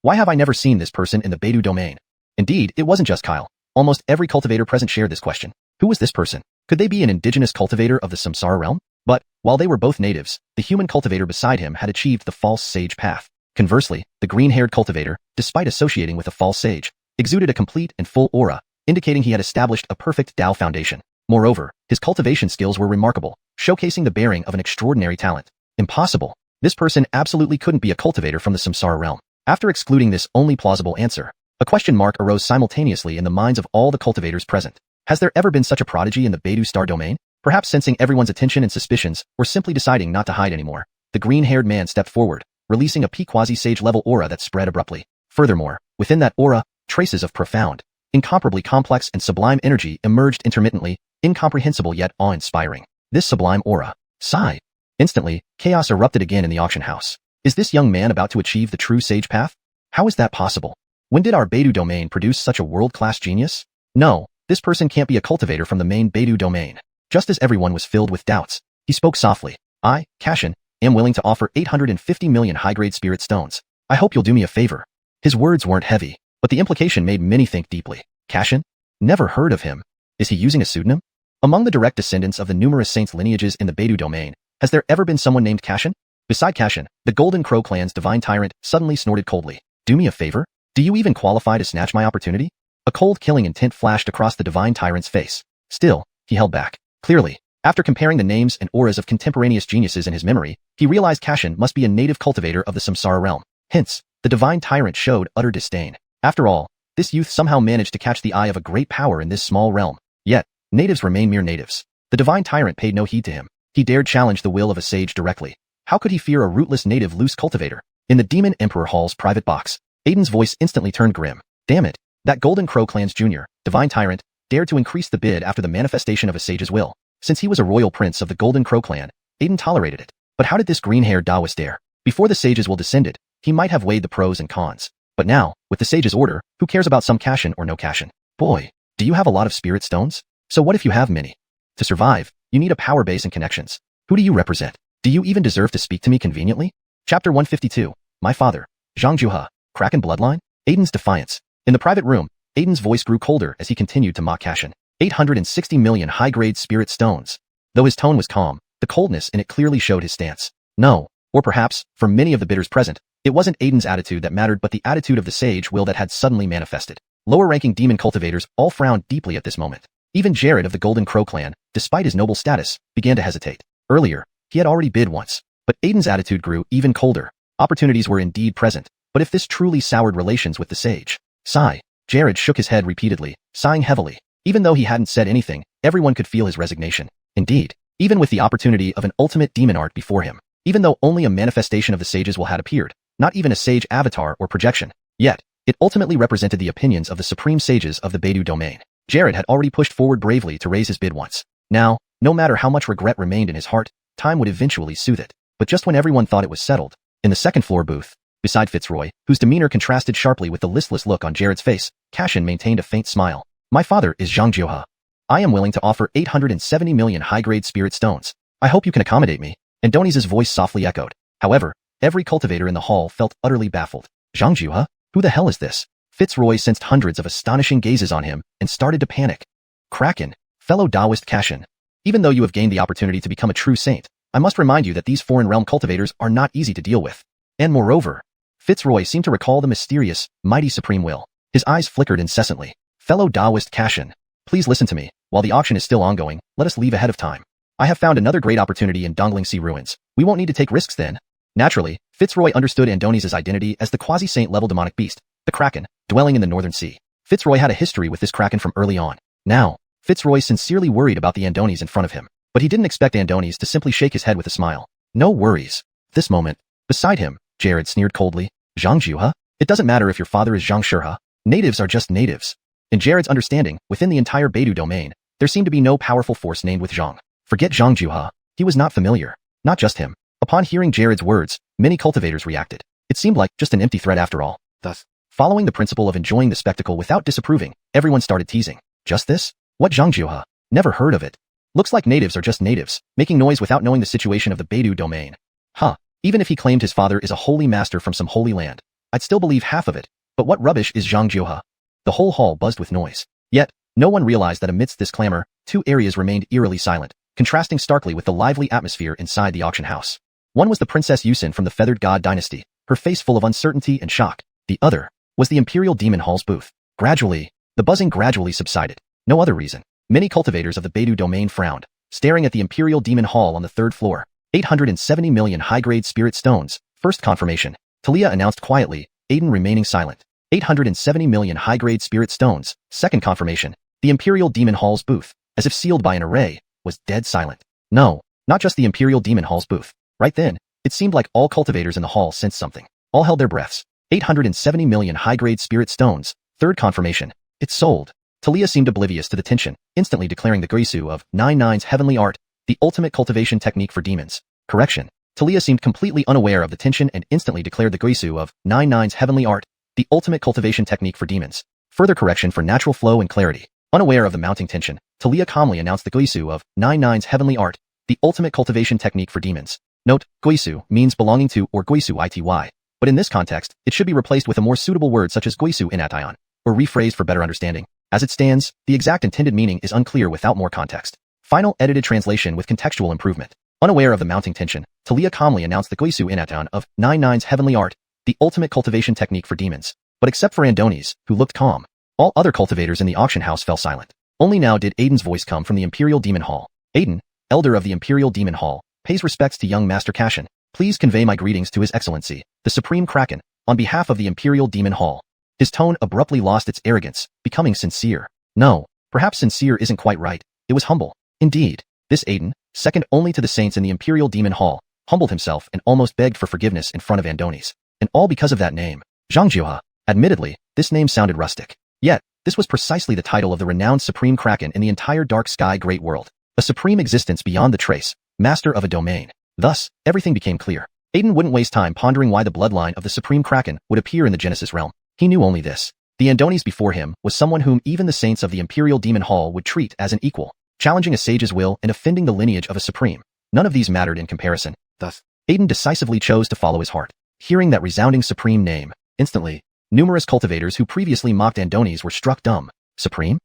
S1: Why have I never seen this person in the Beidou domain? Indeed, it wasn't just Kyle. Almost every cultivator present shared this question. Who was this person? Could they be an indigenous cultivator of the Samsara realm? But, while they were both natives, the human cultivator beside him had achieved the false sage path. Conversely, the green-haired cultivator, despite associating with a false sage, exuded a complete and full aura, indicating he had established a perfect Tao foundation. Moreover, his cultivation skills were remarkable, showcasing the bearing of an extraordinary talent. Impossible. This person absolutely couldn't be a cultivator from the Samsara realm. After excluding this only plausible answer, a question mark arose simultaneously in the minds of all the cultivators present. Has there ever been such a prodigy in the Beidou star domain? Perhaps sensing everyone's attention and suspicions, or simply deciding not to hide anymore, the green-haired man stepped forward, releasing a quasi-sage level aura that spread abruptly. Furthermore, within that aura, traces of profound, incomparably complex and sublime energy emerged intermittently, incomprehensible yet awe-inspiring. This sublime aura. Sigh. Instantly, chaos erupted again in the auction house. Is this young man about to achieve the true sage path? How is that possible? When did our Beidou domain produce such a world-class genius? No, This person can't be a cultivator from the main Beidou domain. Just as everyone was filled with doubts, he spoke softly. I, Cashin, am willing to offer 850 million high-grade spirit stones. I hope you'll do me a favor. His words weren't heavy, but the implication made many think deeply. Cashin? Never heard of him. Is he using a pseudonym? Among the direct descendants of the numerous saints' lineages in the Beidou domain, has there ever been someone named Cashin? Beside Cashin, the Golden Crow clan's divine tyrant suddenly snorted coldly. Do me a favor? Do you even qualify to snatch my opportunity? A cold killing intent flashed across the divine tyrant's face. Still, he held back. Clearly, after comparing the names and auras of contemporaneous geniuses in his memory, he realized Cashin must be a native cultivator of the Samsara realm. Hence, the divine tyrant showed utter disdain. After all, this youth somehow managed to catch the eye of a great power in this small realm. Yet, natives remain mere natives. The divine tyrant paid no heed to him. He dared challenge the will of a sage directly. How could he fear a rootless native loose cultivator? In the Demon Emperor Hall's private box, Aiden's voice instantly turned grim. Damn it. That Golden Crow clan's junior, divine tyrant, dared to increase the bid after the manifestation of a sage's will. Since he was a royal prince of the Golden Crow clan, Aiden tolerated it. But how did this green-haired Taoist dare? Before the sage's will descended, he might have weighed the pros and cons. But now, with the sage's order, who cares about some Cashin or no Cashin? Boy, do you have a lot of spirit stones? So what if you have many? To survive, you need a power base and connections. Who do you represent? Do you even deserve to speak to me conveniently? Chapter 152. My father, Xianxia, Kraken bloodline? Aiden's defiance. In the private room, Aiden's voice grew colder as he continued to mock Cashin. 860 million high-grade spirit stones. Though his tone was calm, the coldness in it clearly showed his stance. No, or perhaps, for many of the bidders present, it wasn't Aiden's attitude that mattered but the attitude of the sage will that had suddenly manifested. Lower-ranking demon cultivators all frowned deeply at this moment. Even Jared of the Golden Crow clan, despite his noble status, began to hesitate. Earlier, he had already bid once, but Aiden's attitude grew even colder. Opportunities were indeed present, but if this truly soured relations with the sage? Sigh. Jared shook his head repeatedly, sighing heavily. Even though he hadn't said anything, everyone could feel his resignation. Indeed, even with the opportunity of an ultimate demon art before him, even though only a manifestation of the sage's will had appeared, not even a sage avatar or projection, yet, it ultimately represented the opinions of the supreme sages of the Beidou domain. Jared had already pushed forward bravely to raise his bid once. Now, no matter how much regret remained in his heart, time would eventually soothe it. But just when everyone thought it was settled, in the second-floor booth, beside Fitzroy, whose demeanor contrasted sharply with the listless look on Jared's face, Cashin maintained a faint smile. My father is Xianxia. I am willing to offer 870 million high-grade spirit stones. I hope you can accommodate me. Andoni's voice softly echoed. However, every cultivator in the hall felt utterly baffled. Xianxia? Who the hell is this? Fitzroy sensed hundreds of astonishing gazes on him and started to panic. Kraken, fellow Taoist Cashin. Even though you have gained the opportunity to become a true saint, I must remind you that these foreign realm cultivators are not easy to deal with. And moreover, Fitzroy seemed to recall the mysterious, mighty supreme will. His eyes flickered incessantly. Fellow Taoist Cashin, please listen to me. While the auction is still ongoing, let us leave ahead of time. I have found another great opportunity in Donglingsi ruins. We won't need to take risks then. Naturally, Fitzroy understood Andoni's identity as the quasi-saint level demonic beast, the Kraken, dwelling in the Northern Sea. Fitzroy had a history with this Kraken from early on. Now, Fitzroy sincerely worried about the Andonis in front of him, but he didn't expect Andonis to simply shake his head with a smile. No worries. This moment, beside him, Jared sneered coldly. Xianxia? It doesn't matter if your father is Xianxia. Natives are just natives. In Jared's understanding, within the entire Beidou domain, there seemed to be no powerful force named with Zhang. Forget Xianxia. He was not familiar. Not just him. Upon hearing Jared's words, many cultivators reacted. It seemed like just an empty threat after all. Thus, following the principle of enjoying the spectacle without disapproving, everyone started teasing. Just this? What Xianxia? Never heard of it. Looks like natives are just natives, making noise without knowing the situation of the Beidou domain. Huh. Even if he claimed his father is a holy master from some holy land, I'd still believe half of it. But what rubbish is Xianxia? The whole hall buzzed with noise. Yet, no one realized that amidst this clamor, two areas remained eerily silent, contrasting starkly with the lively atmosphere inside the auction house. One was the Princess Yusin from the Feathered God dynasty, her face full of uncertainty and shock. The other was the Imperial Demon Hall's booth. Gradually, the buzzing gradually subsided. No other reason. Many cultivators of the Beidou domain frowned, staring at the Imperial Demon Hall on the third floor. 870 million high-grade spirit stones. First confirmation. Talia announced quietly, Aiden remaining silent. 870 million high-grade spirit stones. Second confirmation. The Imperial Demon Hall's booth, as if sealed by an array, was dead silent. No, not just the Imperial Demon Hall's booth. Right then, it seemed like all cultivators in the hall sensed something. All held their breaths. 870 million high-grade spirit stones. Third confirmation. It's sold. Talia seemed oblivious to the tension, instantly declaring the Grisu of 99's heavenly art, the ultimate cultivation technique for demons. Correction. Talia seemed completely unaware of the tension and instantly declared the Grisu of 99's heavenly art, the ultimate cultivation technique for demons. Further correction for natural flow and clarity. Unaware of the mounting tension, Talia calmly announced the Guisu of 99's heavenly art, the ultimate cultivation technique for demons. Note, Guisu means belonging to or Guisu ity, but in this context, it should be replaced with a more suitable word such as Guisu ination, or rephrased for better understanding. As it stands, the exact intended meaning is unclear without more context. Final edited translation with contextual improvement. Unaware of the mounting tension, Talia calmly announced the Guisu ination of 99's heavenly art, the ultimate cultivation technique for demons. But except for Andoni's, who looked calm, all other cultivators in the auction house fell silent. Only now did Aiden's voice come from the Imperial Demon Hall. Aiden, elder of the Imperial Demon Hall, pays respects to young Master Cashin. Please convey my greetings to His Excellency, the Supreme Kraken, on behalf of the Imperial Demon Hall. His tone abruptly lost its arrogance, becoming sincere. No, perhaps sincere isn't quite right. It was humble. Indeed, this Aiden, second only to the saints in the Imperial Demon Hall, humbled himself and almost begged for forgiveness in front of Andoni's. And all because of that name, Xianxia. Admittedly, this name sounded rustic. Yet, this was precisely the title of the renowned Supreme Kraken in the entire Dark Sky Great World. A supreme existence beyond the trace, master of a domain. Thus, everything became clear. Aiden wouldn't waste time pondering why the bloodline of the Supreme Kraken would appear in the Genesis realm. He knew only this. The Andoni's before him was someone whom even the saints of the Imperial Demon Hall would treat as an equal, challenging a sage's will and offending the lineage of a supreme. None of these mattered in comparison. Thus, Aiden decisively chose to follow his heart. Hearing that resounding supreme name, instantly, numerous cultivators who previously mocked Andoni's were struck dumb. Supreme?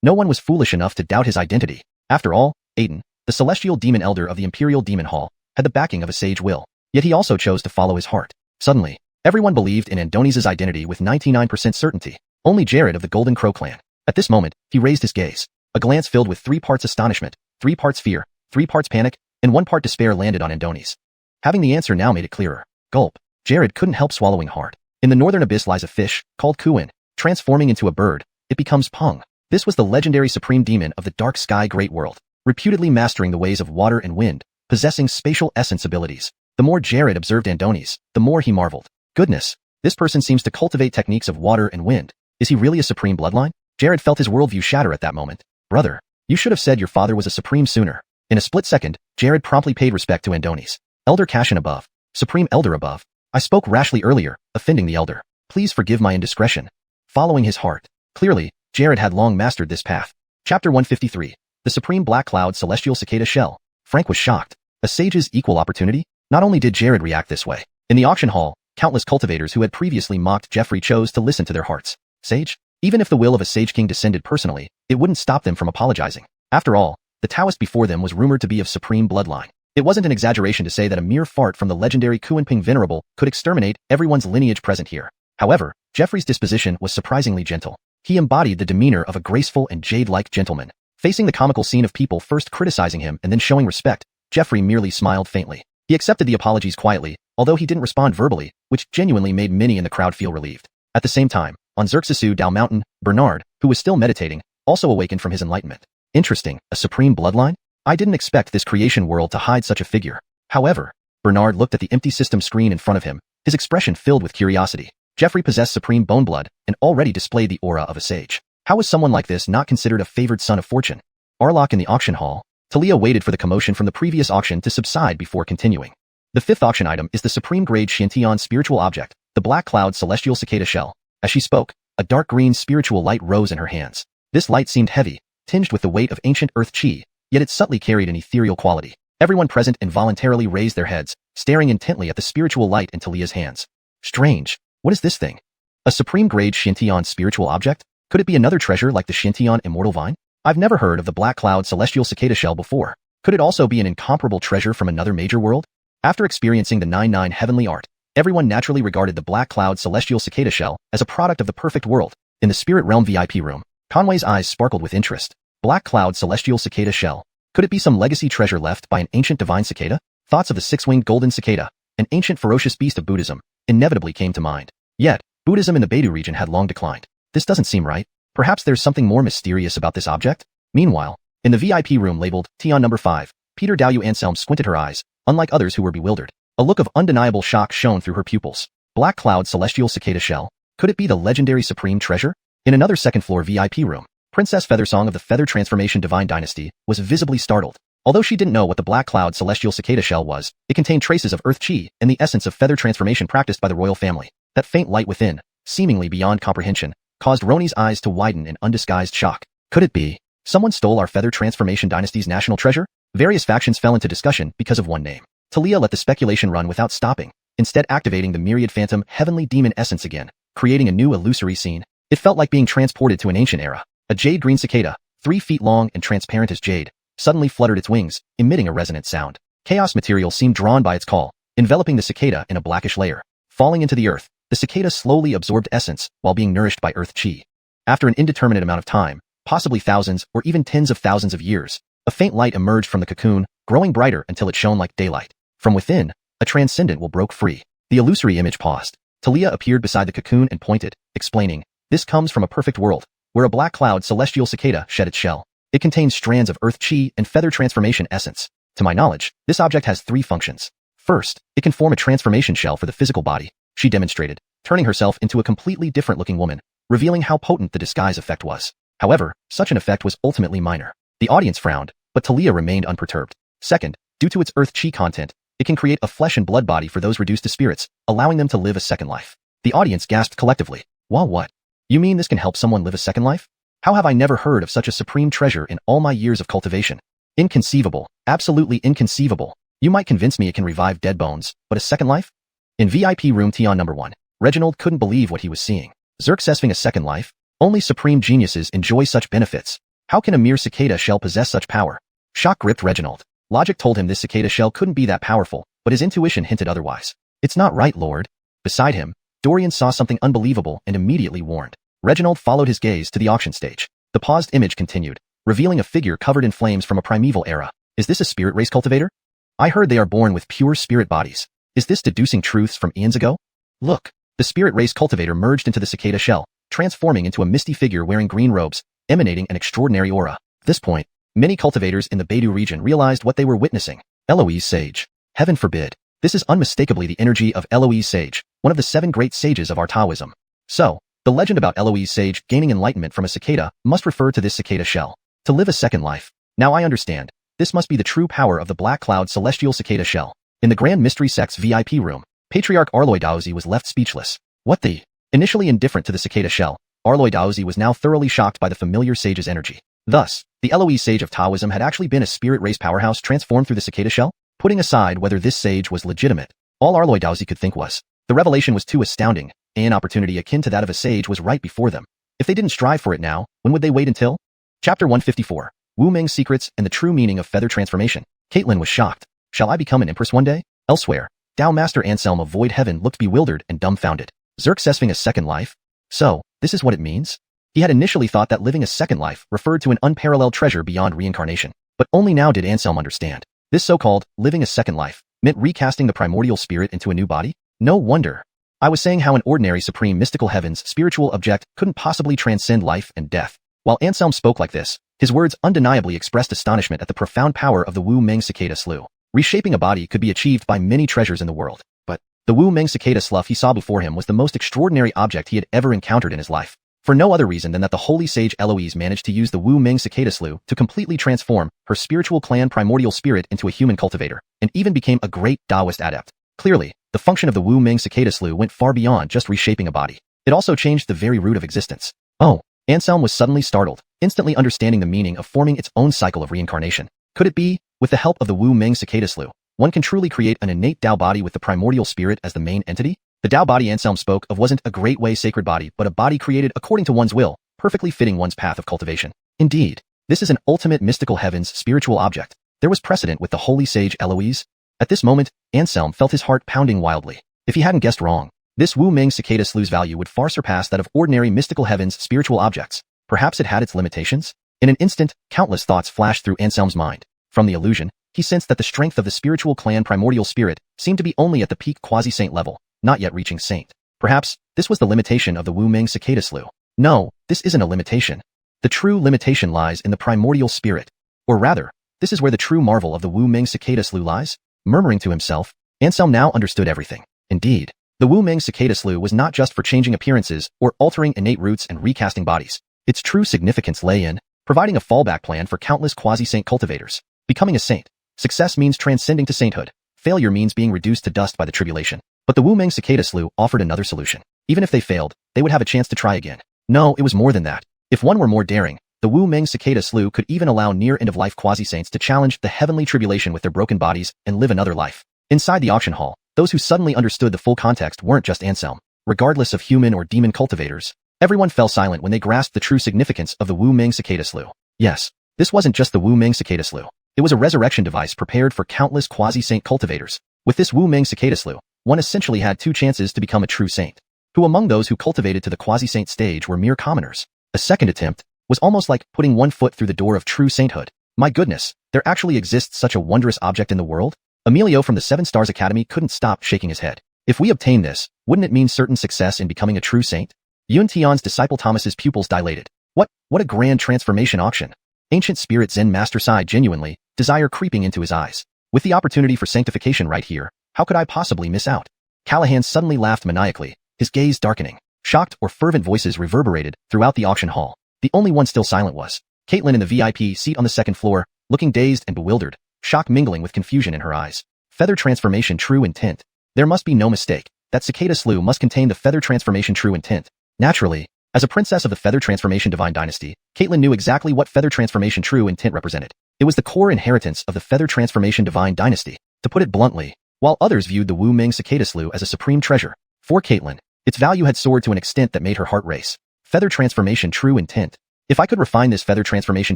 S1: No one was foolish enough to doubt his identity. After all, Aiden, the celestial demon elder of the Imperial Demon Hall, had the backing of a sage will. Yet he also chose to follow his heart. Suddenly, everyone believed in Andoni's identity with 99% certainty. Only Jared of the Golden Crow clan. At this moment, he raised his gaze. A glance filled with 3 parts astonishment, 3 parts fear, 3 parts panic, and 1 part despair landed on Andoni's. Having the answer now made it clearer. Gulp. Jared couldn't help swallowing hard. In the northern abyss lies a fish, called Kuin. Transforming into a bird, it becomes Pung. This was the legendary supreme demon of the Dark Sky Great World, reputedly mastering the ways of water and wind, possessing spatial essence abilities. The more Jared observed Andoni's, the more he marveled. Goodness, this person seems to cultivate techniques of water and wind. Is he really a supreme bloodline? Jared felt his worldview shatter at that moment. Brother, you should have said your father was a supreme sooner. In a split second, Jared promptly paid respect to Andoni's. Elder Cashin above. Supreme Elder above. I spoke rashly earlier, offending the elder. Please forgive my indiscretion. Following his heart. Clearly, Jared had long mastered this path. Chapter 153. The Supreme Black Cloud Celestial Cicada Shell. Frank was shocked. A sage's equal opportunity? Not only did Jared react this way. In the auction hall, countless cultivators who had previously mocked Jeffrey chose to listen to their hearts. Sage? Even if the will of a Sage King descended personally, it wouldn't stop them from apologizing. After all, the Taoist before them was rumored to be of supreme bloodline. It wasn't an exaggeration to say that a mere fart from the legendary Kuanping Venerable could exterminate everyone's lineage present here. However, Jeffrey's disposition was surprisingly gentle. He embodied the demeanor of a graceful and jade-like gentleman. Facing the comical scene of people first criticizing him and then showing respect, Jeffrey merely smiled faintly. He accepted the apologies quietly, although he didn't respond verbally, which genuinely made many in the crowd feel relieved. At the same time, on Xerxesu Dao Mountain, Bernard, who was still meditating, also awakened from his enlightenment. Interesting, a supreme bloodline? I didn't expect this creation world to hide such a figure. However, Bernard looked at the empty system screen in front of him, his expression filled with curiosity. Jeffrey possessed supreme bone blood and already displayed the aura of a sage. How was someone like this not considered a favored son of fortune? Arlok in the auction hall. Talia waited for the commotion from the previous auction to subside before continuing. The 5th auction item is the supreme grade Xiantian spiritual object, the Black Cloud Celestial Cicada Shell. As she spoke, a dark green spiritual light rose in her hands. This light seemed heavy, tinged with the weight of ancient earth chi, yet it subtly carried an ethereal quality. Everyone present involuntarily raised their heads, staring intently at the spiritual light in Talia's hands. Strange. What is this thing? A supreme grade Xiantian spiritual object? Could it be another treasure like the Xiantian Immortal Vine? I've never heard of the Black Cloud Celestial Cicada Shell before. Could it also be an incomparable treasure from another major world? After experiencing the 99 heavenly art, everyone naturally regarded the Black Cloud Celestial Cicada Shell as a product of the perfect world. In the Spirit Realm VIP room, Conway's eyes sparkled with interest. Black Cloud Celestial Cicada Shell. Could it be some legacy treasure left by an ancient divine cicada? Thoughts of the 6-winged golden cicada, an ancient ferocious beast of Buddhism, inevitably came to mind. Yet, Buddhism in the Beidou region had long declined. This doesn't seem right. Perhaps there's something more mysterious about this object? Meanwhile, in the VIP room labeled Tian number 5, Peter Daoyu Anselm squinted her eyes, unlike others who were bewildered. A look of undeniable shock shone through her pupils. Black Cloud Celestial Cicada Shell? Could it be the legendary supreme treasure? In another second-floor VIP room, Princess Feathersong of the Feather Transformation Divine Dynasty was visibly startled. Although she didn't know what the Black Cloud Celestial Cicada Shell was, it contained traces of earth chi and the essence of feather transformation practiced by the royal family. That faint light within, seemingly beyond comprehension, caused Roni's eyes to widen in undisguised shock. Could it be someone stole our Feather Transformation Dynasty's national treasure? Various factions fell into discussion because of one name. Talia let the speculation run without stopping, instead activating the myriad phantom heavenly demon essence again, creating a new illusory scene. It felt like being transported to an ancient era. A jade-green cicada, 3 feet long and transparent as jade, suddenly fluttered its wings, emitting a resonant sound. Chaos material seemed drawn by its call, enveloping the cicada in a blackish layer. Falling into the earth, the cicada slowly absorbed essence while being nourished by earth chi. After an indeterminate amount of time, possibly thousands or even tens of thousands of years, a faint light emerged from the cocoon, growing brighter until it shone like daylight. From within, a transcendent will broke free. The illusory image paused. Talia appeared beside the cocoon and pointed, explaining, "This comes from a perfect world, where a black cloud celestial cicada shed its shell. It contains strands of earth chi and feather transformation essence. To my knowledge, this object has 3 functions. First, it can form a transformation shell for the physical body," she demonstrated, turning herself into a completely different-looking woman, revealing how potent the disguise effect was. However, such an effect was ultimately minor. The audience frowned, but Talia remained unperturbed. Second, due to its earth chi content, it can create a flesh and blood body for those reduced to spirits, allowing them to live a second life. The audience gasped collectively. "Wow, what? You mean this can help someone live a second life? How have I never heard of such a supreme treasure in all my years of cultivation? Inconceivable, absolutely inconceivable. You might convince me it can revive dead bones, but a second life?" In VIP room Tion number 1, Reginald couldn't believe what he was seeing. Xerxesing a second life? Only supreme geniuses enjoy such benefits. How can a mere cicada shell possess such power? Shock gripped Reginald. Logic told him this cicada shell couldn't be that powerful, but his intuition hinted otherwise. "It's not right, Lord." Beside him, Dorian saw something unbelievable and immediately warned. Reginald followed his gaze to the auction stage. The paused image continued, revealing a figure covered in flames from a primeval era. "Is this a spirit race cultivator? I heard they are born with pure spirit bodies. Is this deducing truths from eons ago? Look." The spirit race cultivator merged into the cicada shell, transforming into a misty figure wearing green robes, emanating an extraordinary aura. At this point, many cultivators in the Beidou region realized what they were witnessing. Eloise Sage. Heaven forbid. This is unmistakably the energy of Eloise Sage, one of the 7 great sages of our Taoism. So, the legend about Eloise Sage gaining enlightenment from a cicada must refer to this cicada shell. To live a second life. Now I understand. This must be the true power of the Black Cloud Celestial Cicada Shell. In the Grand Mystery Sect's VIP room, Patriarch Arloy Daozi was left speechless. What the? Initially indifferent to the cicada shell, Arloy Daozi was now thoroughly shocked by the familiar sage's energy. Thus, the Eloise sage of Taoism had actually been a spirit race powerhouse transformed through the cicada shell? Putting aside whether this sage was legitimate, all Arloy Daozi could think was, the revelation was too astounding, and an opportunity akin to that of a sage was right before them. If they didn't strive for it now, when would they wait until? Chapter 154. Wu Meng's Secrets and the True Meaning of Feather Transformation. Caitlin was shocked. Shall I become an empress one day? Elsewhere, Dao Master Anselm of Void Heaven looked bewildered and dumbfounded. Xerxesing a second life? So, this is what it means? He had initially thought that living a second life referred to an unparalleled treasure beyond reincarnation. But only now did Anselm understand. This so-called living a second life meant recasting the primordial spirit into a new body? No wonder. I was saying how an ordinary supreme mystical heavens spiritual object couldn't possibly transcend life and death. While Anselm spoke like this, his words undeniably expressed astonishment at the profound power of the Wu Meng cicada slough. Reshaping a body could be achieved by many treasures in the world, but the Wu Meng cicada slough he saw before him was the most extraordinary object he had ever encountered in his life. For no other reason than that the holy sage Eloise managed to use the Wu Meng cicada slough to completely transform her spiritual clan primordial spirit into a human cultivator, and even became a great Taoist adept. Clearly, the function of the Wu Meng cicada slough went far beyond just reshaping a body. It also changed the very root of existence. Oh, Anselm was suddenly startled, instantly understanding the meaning of forming its own cycle of reincarnation. Could it be, with the help of the Wu Meng cicada slough, one can truly create an innate Tao body with the primordial spirit as the main entity? The Tao body Anselm spoke of wasn't a great way sacred body, but a body created according to one's will, perfectly fitting one's path of cultivation. Indeed, this is an ultimate mystical heavens spiritual object. There was precedent with the holy sage Eloise. At this moment, Anselm felt his heart pounding wildly. If he hadn't guessed wrong, this Wu Meng cicada slough's value would far surpass that of ordinary mystical heavens spiritual objects. Perhaps it had its limitations? In an instant, countless thoughts flashed through Anselm's mind. From the illusion, he sensed that the strength of the spiritual clan primordial spirit seemed to be only at the peak quasi-saint level, not yet reaching saint. Perhaps, this was the limitation of the Wu Meng cicada slough. No, this isn't a limitation. The true limitation lies in the primordial spirit. Or rather, this is where the true marvel of the Wu Meng cicada slough lies. Murmuring to himself, Anselm now understood everything. Indeed, the Wu Meng cicada slough was not just for changing appearances or altering innate roots and recasting bodies. Its true significance lay in providing a fallback plan for countless quasi-saint cultivators. Becoming a saint. Success means transcending to sainthood. Failure means being reduced to dust by the tribulation. But the Wu Meng cicada slough offered another solution. Even if they failed, they would have a chance to try again. No, it was more than that. If one were more daring, the Wu Ming cicada slough could even allow near end-of-life quasi-saints to challenge the heavenly tribulation with their broken bodies and live another life. Inside the auction hall, those who suddenly understood the full context weren't just Anselm. Regardless of human or demon cultivators, everyone fell silent when they grasped the true significance of the Wu Ming cicada slough. Yes, this wasn't just the Wu Ming cicada slough. It was a resurrection device prepared for countless quasi-saint cultivators. With this Wu Ming cicada slough, one essentially had two chances to become a true saint. Who among those who cultivated to the quasi-saint stage were mere commoners? A second attempt was almost like putting one foot through the door of true sainthood. My goodness, there actually exists such a wondrous object in the world? Emilio from the 7 Stars Academy couldn't stop shaking his head. If we obtain this, wouldn't it mean certain success in becoming a true saint? Yun Tian's disciple Thomas's pupils dilated. What a grand transformation auction. Ancient spirit Zen master sighed genuinely, desire creeping into his eyes. With the opportunity for sanctification right here, how could I possibly miss out? Callahan suddenly laughed maniacally, his gaze darkening. Shocked or fervent voices reverberated throughout the auction hall. The only one still silent was Caitlin in the VIP seat on the second floor, looking dazed and bewildered, shock mingling with confusion in her eyes. Feather transformation true intent. There must be no mistake. That cicada slough must contain the feather transformation true intent. Naturally, as a princess of the feather transformation divine dynasty, Caitlin knew exactly what feather transformation true intent represented. It was the core inheritance of the feather transformation divine dynasty. To put it bluntly, while others viewed the Wu Ming cicada slough as a supreme treasure, for Caitlin, its value had soared to an extent that made her heart race. Feather transformation true intent. If I could refine this feather transformation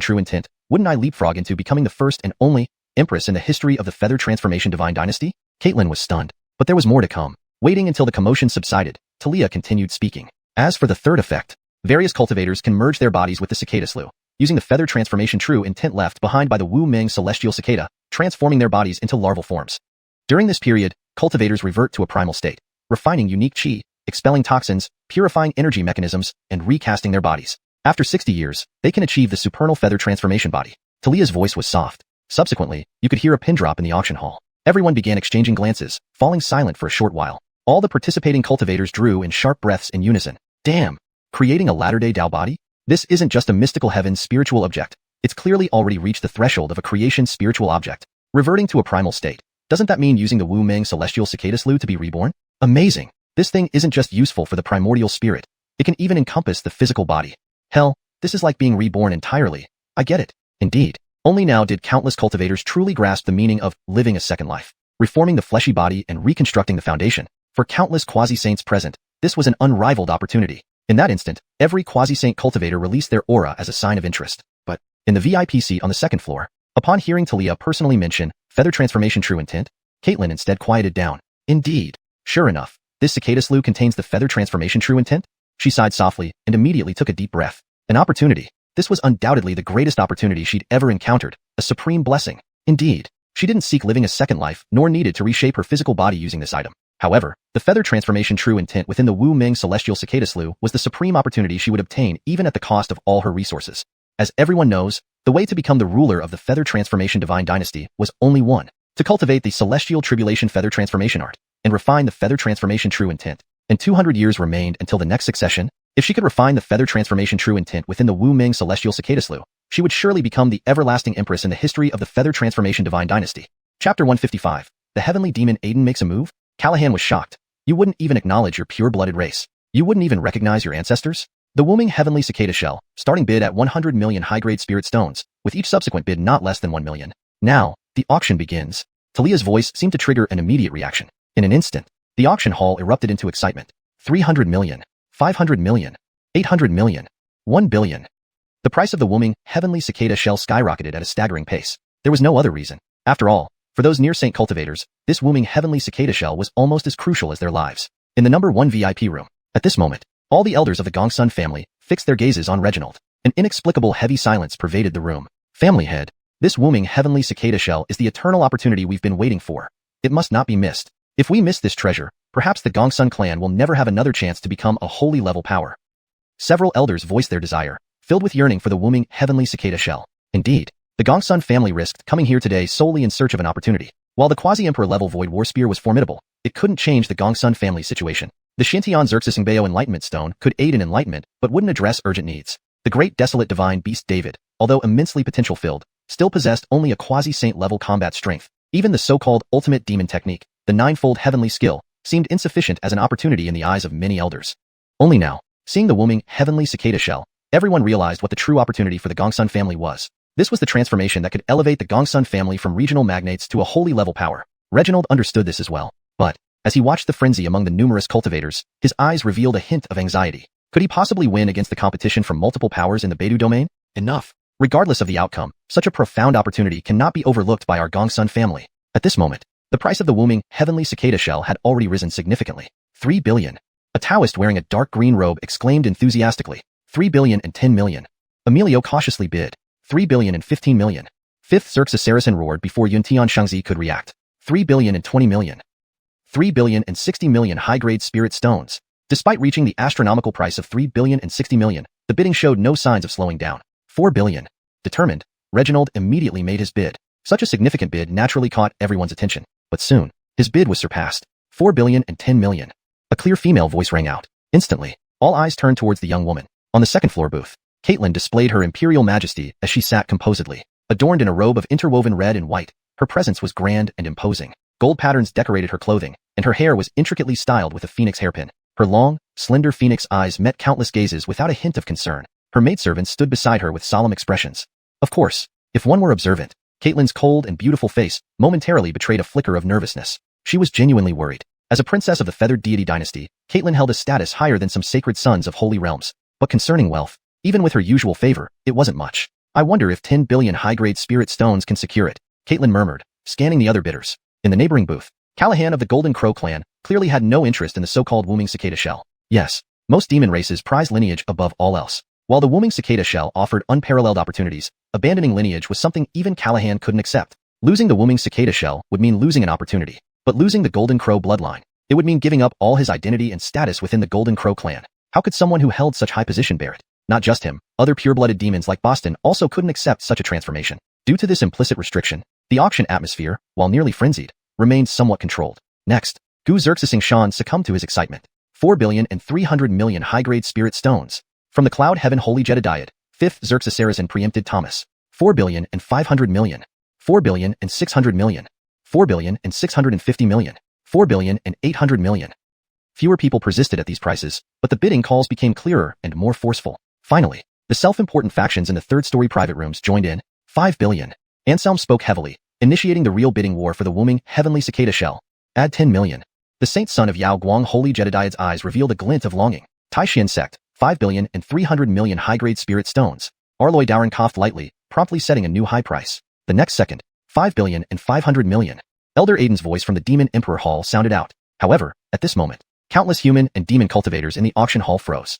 S1: true intent, wouldn't I leapfrog into becoming the first and only empress in the history of the feather transformation divine dynasty? Caitlin was stunned. But there was more to come. Waiting until the commotion subsided, Talia continued speaking. As for the third effect, various cultivators can merge their bodies with the cicada slough, using the feather transformation true intent left behind by the Wu Ming celestial cicada, transforming their bodies into larval forms. During this period, cultivators revert to a primal state, refining unique qi, expelling toxins, purifying energy mechanisms, and recasting their bodies. After 60 years, they can achieve the supernal feather transformation body. Talia's voice was soft. Subsequently, you could hear a pin drop in the auction hall. Everyone began exchanging glances, falling silent for a short while. All the participating cultivators drew in sharp breaths in unison. Damn! Creating a latter-day Tao body? This isn't just a mystical heaven's spiritual object. It's clearly already reached the threshold of a creation spiritual object. Reverting to a primal state. Doesn't that mean using the Wu Ming celestial cicada slough to be reborn? Amazing! This thing isn't just useful for the primordial spirit. It can even encompass the physical body. Hell, this is like being reborn entirely. I get it. Indeed. Only now did countless cultivators truly grasp the meaning of living a second life, reforming the fleshy body and reconstructing the foundation. For countless quasi-saints present, this was an unrivaled opportunity. In that instant, every quasi-saint cultivator released their aura as a sign of interest. But, in the VIP seat on the second floor, upon hearing Talia personally mention feather transformation true intent, Caitlin instead quieted down. Indeed. Sure enough, this cicada slough contains the feather transformation true intent? She sighed softly and immediately took a deep breath. An opportunity. This was undoubtedly the greatest opportunity she'd ever encountered, a supreme blessing. Indeed, she didn't seek living a second life nor needed to reshape her physical body using this item. However, the feather transformation true intent within the Wu Ming celestial cicada slough was the supreme opportunity she would obtain even at the cost of all her resources. As everyone knows, the way to become the ruler of the feather transformation divine dynasty was only one: to cultivate the celestial tribulation feather transformation art and refine the feather transformation true intent. And 200 years remained until the next succession. If she could refine the feather transformation true intent within the Wu Ming celestial cicada slough, she would surely become the everlasting empress in the history of the feather transformation divine dynasty. Chapter 155. The heavenly demon Aiden makes a move? Callahan was shocked. You wouldn't even acknowledge your pure-blooded race. You wouldn't even recognize your ancestors? The Wu Ming heavenly cicada shell, starting bid at 100 million high-grade spirit stones, with each subsequent bid not less than 1 million. Now, the auction begins. Talia's voice seemed to trigger an immediate reaction. In an instant, the auction hall erupted into excitement. 300 million, 500 million, 800 million, 1 billion. The price of the Wu Ming heavenly cicada shell skyrocketed at a staggering pace. There was no other reason. After all, for those near-saint cultivators, this Wu Ming heavenly cicada shell was almost as crucial as their lives. In the number 1 VIP room, at this moment, all the elders of the Gongsun family fixed their gazes on Reginald. An inexplicable heavy silence pervaded the room. Family head, this Wu Ming heavenly cicada shell is the eternal opportunity we've been waiting for. It must not be missed. If we miss this treasure, perhaps the Gongsun clan will never have another chance to become a holy level power. Several elders voiced their desire, filled with yearning for the Wu Ming heavenly cicada shell. Indeed, the Gongsun family risked coming here today solely in search of an opportunity. While the quasi-emperor level void war spear was formidable, it couldn't change the Gongsun family's situation. The Xintian Xerxes Ngbeo enlightenment stone could aid in enlightenment, but wouldn't address urgent needs. The great desolate divine beast David, although immensely potential-filled, still possessed only a quasi-saint level combat strength. Even the so-called ultimate demon technique, the ninefold heavenly skill, seemed insufficient as an opportunity in the eyes of many elders. Only now, seeing the Wu Ming heavenly cicada shell, everyone realized what the true opportunity for the Gongsun family was. This was the transformation that could elevate the Gongsun family from regional magnates to a holy level power. Reginald understood this as well. But, as he watched the frenzy among the numerous cultivators, his eyes revealed a hint of anxiety. Could he possibly win against the competition from multiple powers in the Beidou domain? Enough. Regardless of the outcome, such a profound opportunity cannot be overlooked by our Gongsun family. At this moment, the price of the Wuming heavenly cicada shell had already risen significantly. 3 billion. A Taoist wearing a dark green robe exclaimed enthusiastically. 3 billion and 10 million. Emilio cautiously bid. 3 billion and 15 million. Fifth Xerxes Saracen roared before Yuntian Xianxia could react. 3 billion and 20 million. 3 billion and 60 million high-grade spirit stones. Despite reaching the astronomical price of 3 billion and 60 million, the bidding showed no signs of slowing down. 4 billion. Determined, Reginald immediately made his bid. Such a significant bid naturally caught everyone's attention. But soon, his bid was surpassed. 4 billion and 10 million. A clear female voice rang out. Instantly, all eyes turned towards the young woman. On the second floor booth, Caitlin displayed her imperial majesty as she sat composedly. Adorned in a robe of interwoven red and white, her presence was grand and imposing. Gold patterns decorated her clothing, and her hair was intricately styled with a phoenix hairpin. Her long, slender phoenix eyes met countless gazes without a hint of concern. Her maidservant stood beside her with solemn expressions. Of course, if one were observant, Caitlin's cold and beautiful face momentarily betrayed a flicker of nervousness. She was genuinely worried. As a princess of the feathered deity dynasty, Caitlin held a status higher than some sacred sons of holy realms. But concerning wealth, even with her usual favor, it wasn't much. I wonder if 10 billion high-grade spirit stones can secure it, Caitlin murmured, scanning the other bidders. In the neighboring booth, Callahan of the Golden Crow clan clearly had no interest in the so-called Wuming cicada shell. Yes, most demon races prize lineage above all else. While the Wuming cicada shell offered unparalleled opportunities, abandoning lineage was something even Callahan couldn't accept. Losing the Wuming cicada shell would mean losing an opportunity, but losing the Golden Crow bloodline, it would mean giving up all his identity and status within the Golden Crow clan. How could someone who held such high position bear it? Not just him, other pure-blooded demons like Boston also couldn't accept such a transformation. Due to this implicit restriction, the auction atmosphere, while nearly frenzied, remained somewhat controlled. Next, Gu Xerxes Shan succumbed to his excitement. 4 billion and 300 million high-grade spirit stones. From the Cloud Heaven Holy Jedediad, 5th Xerxes Saracen preempted Thomas. 4 billion and 500 million. 4 billion and 600 million. 4 billion and 650 million. 4 billion and 800 million. Fewer people persisted at these prices, but the bidding calls became clearer and more forceful. Finally, the self-important factions in the third-story private rooms joined in. 5 billion. Anselm spoke heavily, initiating the real bidding war for the Wuming heavenly cicada shell. Add 10 million. The saint son of Yao Guang Holy Jedediad's eyes revealed a glint of longing. Taishian sect, 5 billion and 300 million high-grade spirit stones. Arloy Dowran coughed lightly, promptly setting a new high price. The next second, 5 billion and 500 million. Elder Aiden's voice from the Demon Emperor Hall sounded out. However, at this moment, countless human and demon cultivators in the auction hall froze.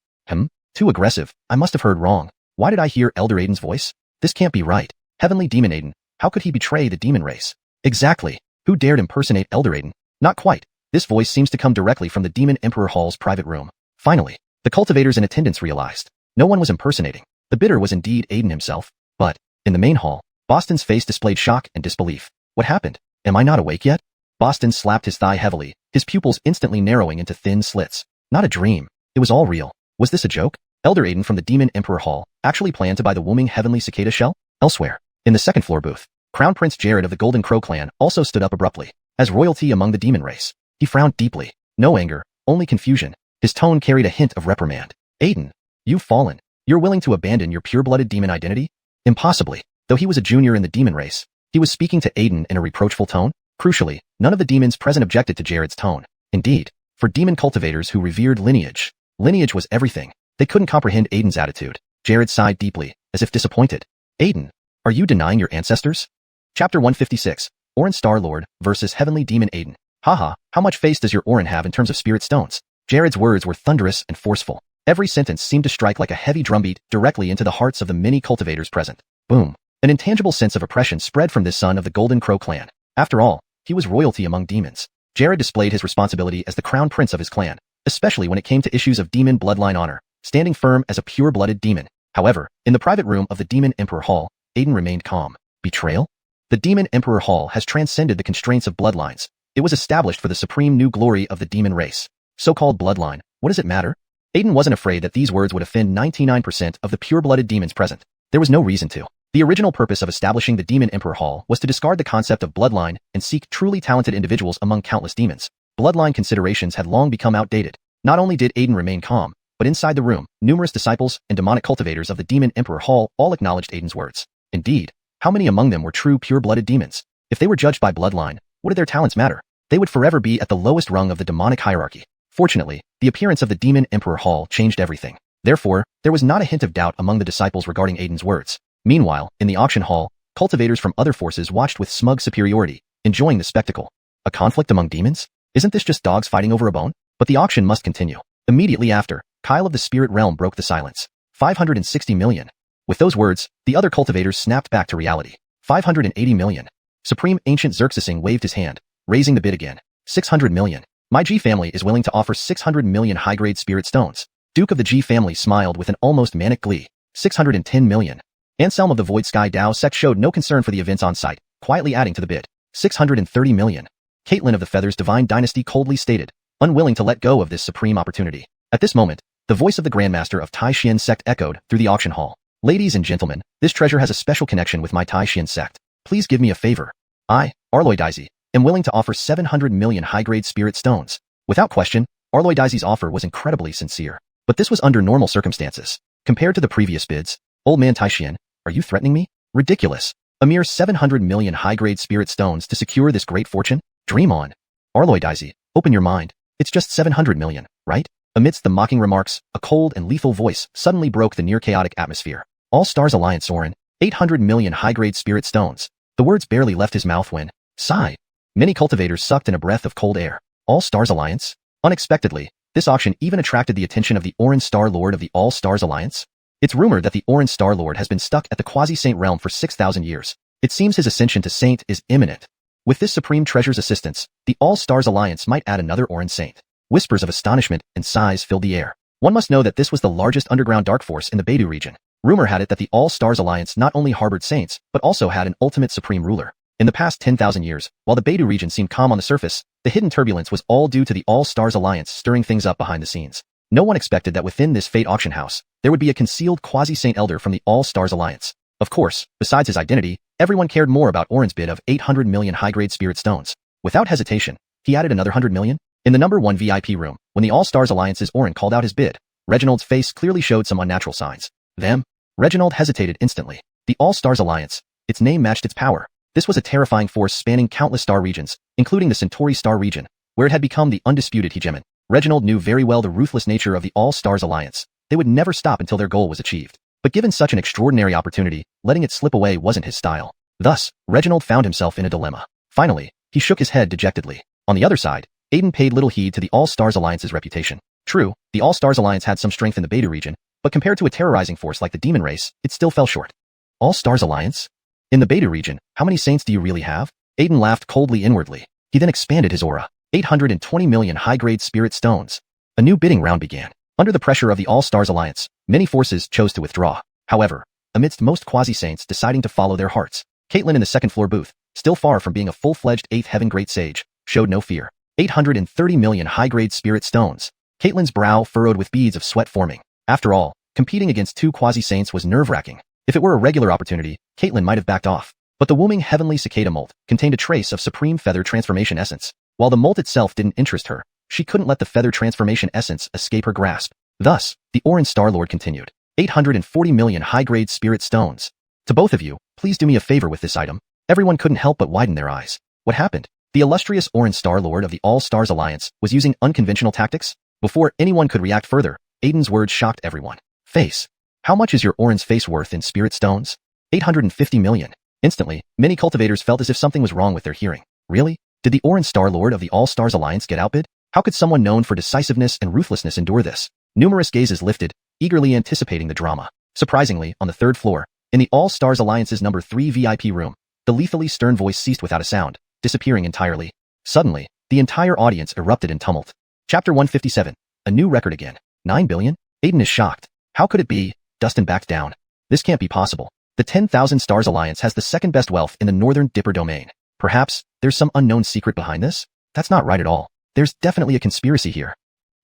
S1: Too aggressive. I must have heard wrong. Why did I hear Elder Aiden's voice? This can't be right. Heavenly Demon Aiden, how could he betray the demon race? Exactly. Who dared impersonate Elder Aiden? Not quite. This voice seems to come directly from the Demon Emperor Hall's private room. Finally, the cultivators in attendance realized. No one was impersonating. The bidder was indeed Aiden himself. But, in the main hall, Boston's face displayed shock and disbelief. What happened? Am I not awake yet? Boston slapped his thigh heavily, his pupils instantly narrowing into thin slits. Not a dream. It was all real. Was this a joke? Elder Aiden from the Demon Emperor Hall actually planned to buy the Wuming heavenly cicada shell? Elsewhere, in the second floor booth, Crown Prince Jared of the Golden Crow clan also stood up abruptly. As royalty among the demon race, he frowned deeply. No anger, only confusion. His tone carried a hint of reprimand. Aiden, you've fallen. You're willing to abandon your pure-blooded demon identity? Impossibly. Though he was a junior in the demon race, he was speaking to Aiden in a reproachful tone. Crucially, none of the demons present objected to Jared's tone. Indeed, for demon cultivators who revered lineage, lineage was everything. They couldn't comprehend Aiden's attitude. Jared sighed deeply, as if disappointed. Aiden, are you denying your ancestors? Chapter 156, Orin Star-Lord versus Heavenly Demon Aiden. Haha, how much face does your Orin have in terms of spirit stones? Jared's words were thunderous and forceful. Every sentence seemed to strike like a heavy drumbeat directly into the hearts of the many cultivators present. Boom. An intangible sense of oppression spread from this son of the Golden Crow clan. After all, he was royalty among demons. Jared displayed his responsibility as the crown prince of his clan, especially when it came to issues of demon bloodline honor, standing firm as a pure-blooded demon. However, in the private room of the Demon Emperor Hall, Aiden remained calm. Betrayal? The Demon Emperor Hall has transcended the constraints of bloodlines. It was established for the supreme new glory of the demon race. So-called bloodline, what does it matter? Aiden wasn't afraid that these words would offend 99% of the pure-blooded demons present. There was no reason to. The original purpose of establishing the Demon Emperor Hall was to discard the concept of bloodline and seek truly talented individuals among countless demons. Bloodline considerations had long become outdated. Not only did Aiden remain calm, but inside the room, numerous disciples and demonic cultivators of the Demon Emperor Hall all acknowledged Aiden's words. Indeed, how many among them were true pure-blooded demons? If they were judged by bloodline, what did their talents matter? They would forever be at the lowest rung of the demonic hierarchy. Fortunately, the appearance of the Demon Emperor Hall changed everything. Therefore, there was not a hint of doubt among the disciples regarding Aiden's words. Meanwhile, in the auction hall, cultivators from other forces watched with smug superiority, enjoying the spectacle. A conflict among demons? Isn't this just dogs fighting over a bone? But the auction must continue. Immediately after, Kyle of the Spirit Realm broke the silence. 560 million. With those words, the other cultivators snapped back to reality. 580 million. Supreme Ancient Xerxesing waved his hand, raising the bid again. 600 million. My G family is willing to offer 600 million high-grade spirit stones. Duke of the G family smiled with an almost manic glee. 610 million. Anselm of the Void Sky Dao sect showed no concern for the events on site, quietly adding to the bid. 630 million. Caitlin of the Feathers Divine Dynasty coldly stated, unwilling to let go of this supreme opportunity. At this moment, the voice of the Grandmaster of Tai Xian sect echoed through the auction hall. Ladies and gentlemen, this treasure has a special connection with my Tai Xian sect. Please give me a favor. I, Arloy Daisy, am willing to offer 700 million high-grade spirit stones. Without question, Arloy Daisy's offer was incredibly sincere. But this was under normal circumstances. Compared to the previous bids, old man Tai Xian, are you threatening me? Ridiculous. A mere 700 million high-grade spirit stones to secure this great fortune? Dream on. Arloy Daisy, open your mind. It's just 700 million, right? Amidst the mocking remarks, a cold and lethal voice suddenly broke the near-chaotic atmosphere. All Stars Alliance Soren, 800 million high-grade spirit stones. The words barely left his mouth when, sigh. Many cultivators sucked in a breath of cold air. All Stars Alliance? Unexpectedly, this auction even attracted the attention of the Orange Star Lord of the All Stars Alliance. It's rumored that the Orange Star Lord has been stuck at the Quasi-Saint realm for 6,000 years. It seems his ascension to Saint is imminent. With this Supreme Treasure's assistance, the All Stars Alliance might add another Orange Saint. Whispers of astonishment and sighs filled the air. One must know that this was the largest underground dark force in the Beidou region. Rumor had it that the All Stars Alliance not only harbored saints, but also had an ultimate supreme ruler. In the past 10,000 years, while the Beidou region seemed calm on the surface, the hidden turbulence was all due to the All Stars Alliance stirring things up behind the scenes. No one expected that within this Fate auction house, there would be a concealed quasi-saint elder from the All Stars Alliance. Of course, besides his identity, everyone cared more about Oren's bid of 800 million high-grade spirit stones. Without hesitation, he added another 100 million. In the number 1 VIP room, when the All Stars Alliance's Oren called out his bid, Reginald's face clearly showed some unnatural signs. Them? Reginald hesitated instantly. The All Stars Alliance, its name matched its power. This was a terrifying force spanning countless star regions, including the Centauri star region, where it had become the undisputed hegemon. Reginald knew very well the ruthless nature of the All Stars Alliance. They would never stop until their goal was achieved. But given such an extraordinary opportunity, letting it slip away wasn't his style. Thus, Reginald found himself in a dilemma. Finally, he shook his head dejectedly. On the other side, Aiden paid little heed to the All Stars Alliance's reputation. True, the All Stars Alliance had some strength in the Beidou region, but compared to a terrorizing force like the Demon Race, it still fell short. All Stars Alliance? In the Beidou region, how many saints do you really have? Aiden laughed coldly inwardly. He then expanded his aura. 820 million high-grade spirit stones. A new bidding round began. Under the pressure of the All Stars Alliance, many forces chose to withdraw. However, amidst most quasi-saints deciding to follow their hearts, Caitlin in the second-floor booth, still far from being a full-fledged 8th Heaven Great Sage, showed no fear. 830 million high-grade spirit stones. Caitlin's brow furrowed with beads of sweat forming. After all, competing against two quasi-saints was nerve-wracking. If it were a regular opportunity, Caitlin might have backed off. But the Wooming Heavenly Cicada Molt contained a trace of Supreme Feather Transformation Essence. While the molt itself didn't interest her, she couldn't let the Feather Transformation Essence escape her grasp. Thus, the Orange Star Lord continued. 840 million high-grade spirit stones. To both of you, please do me a favor with this item. Everyone couldn't help but widen their eyes. What happened? The illustrious Orange Star Lord of the All Stars Alliance was using unconventional tactics? Before anyone could react further, Aiden's words shocked everyone. Face. How much is your Orange face worth in spirit stones? 850 million. Instantly, many cultivators felt as if something was wrong with their hearing. Really? Did the Orange Star Lord of the All Stars Alliance get outbid? How could someone known for decisiveness and ruthlessness endure this? Numerous gazes lifted, eagerly anticipating the drama. Surprisingly, on the third floor, in the All Stars Alliance's number 3 VIP room, the lethally stern voice ceased without a sound, disappearing entirely. Suddenly, the entire audience erupted in tumult. Chapter 157. A new record again. 9 billion? Aiden is shocked. How could it be? Dustin backed down. This can't be possible. The 10,000 Stars Alliance has the second best wealth in the Northern Dipper domain. Perhaps, there's some unknown secret behind this? That's not right at all. There's definitely a conspiracy here.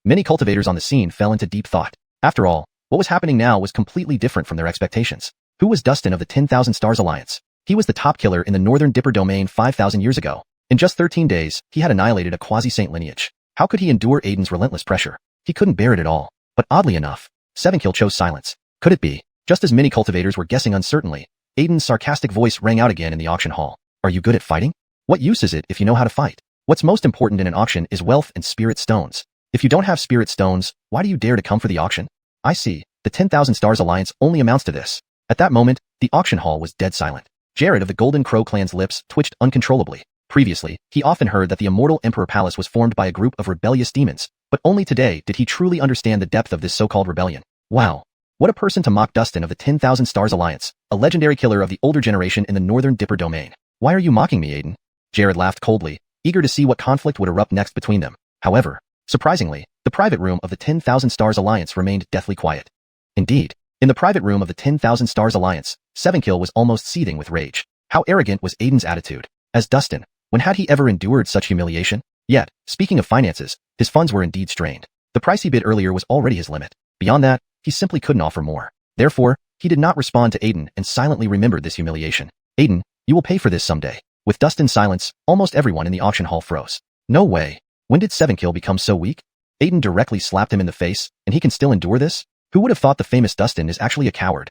S1: Many cultivators on the scene fell into deep thought. After all, what was happening now was completely different from their expectations. Who was Dustin of the 10,000 Stars Alliance? He was the top killer in the Northern Dipper domain 5,000 years ago. In just 13 days, he had annihilated a quasi-saint lineage. How could he endure Aiden's relentless pressure? He couldn't bear it at all. But oddly enough, Sevenkill chose silence. Could it be? Just as many cultivators were guessing uncertainly, Aiden's sarcastic voice rang out again in the auction hall. Are you good at fighting? What use is it if you know how to fight? What's most important in an auction is wealth and spirit stones. If you don't have spirit stones, why do you dare to come for the auction? I see. The 10,000 Stars Alliance only amounts to this. At that moment, the auction hall was dead silent. Jared of the Golden Crow clan's lips twitched uncontrollably. Previously, he often heard that the Immortal Emperor Palace was formed by a group of rebellious demons, but only today did he truly understand the depth of this so-called rebellion. Wow. What a person to mock Dustin of the 10,000 Stars Alliance, a legendary killer of the older generation in the Northern Dipper domain. Why are you mocking me, Aiden? Jared laughed coldly, eager to see what conflict would erupt next between them. However, surprisingly, the private room of the 10,000 Stars Alliance remained deathly quiet. Indeed, in the private room of the 10,000 Stars Alliance, Sevenkill was almost seething with rage. How arrogant was Aiden's attitude? As Dustin, when had he ever endured such humiliation? Yet, speaking of finances, his funds were indeed strained. The price he bid earlier was already his limit. Beyond that, he simply couldn't offer more. Therefore, he did not respond to Aiden and silently remembered this humiliation. Aiden, you will pay for this someday. With Dustin's silence, almost everyone in the auction hall froze. No way. When did Sevenkill become so weak? Aiden directly slapped him in the face, and he can still endure this? Who would have thought the famous Dustin is actually a coward?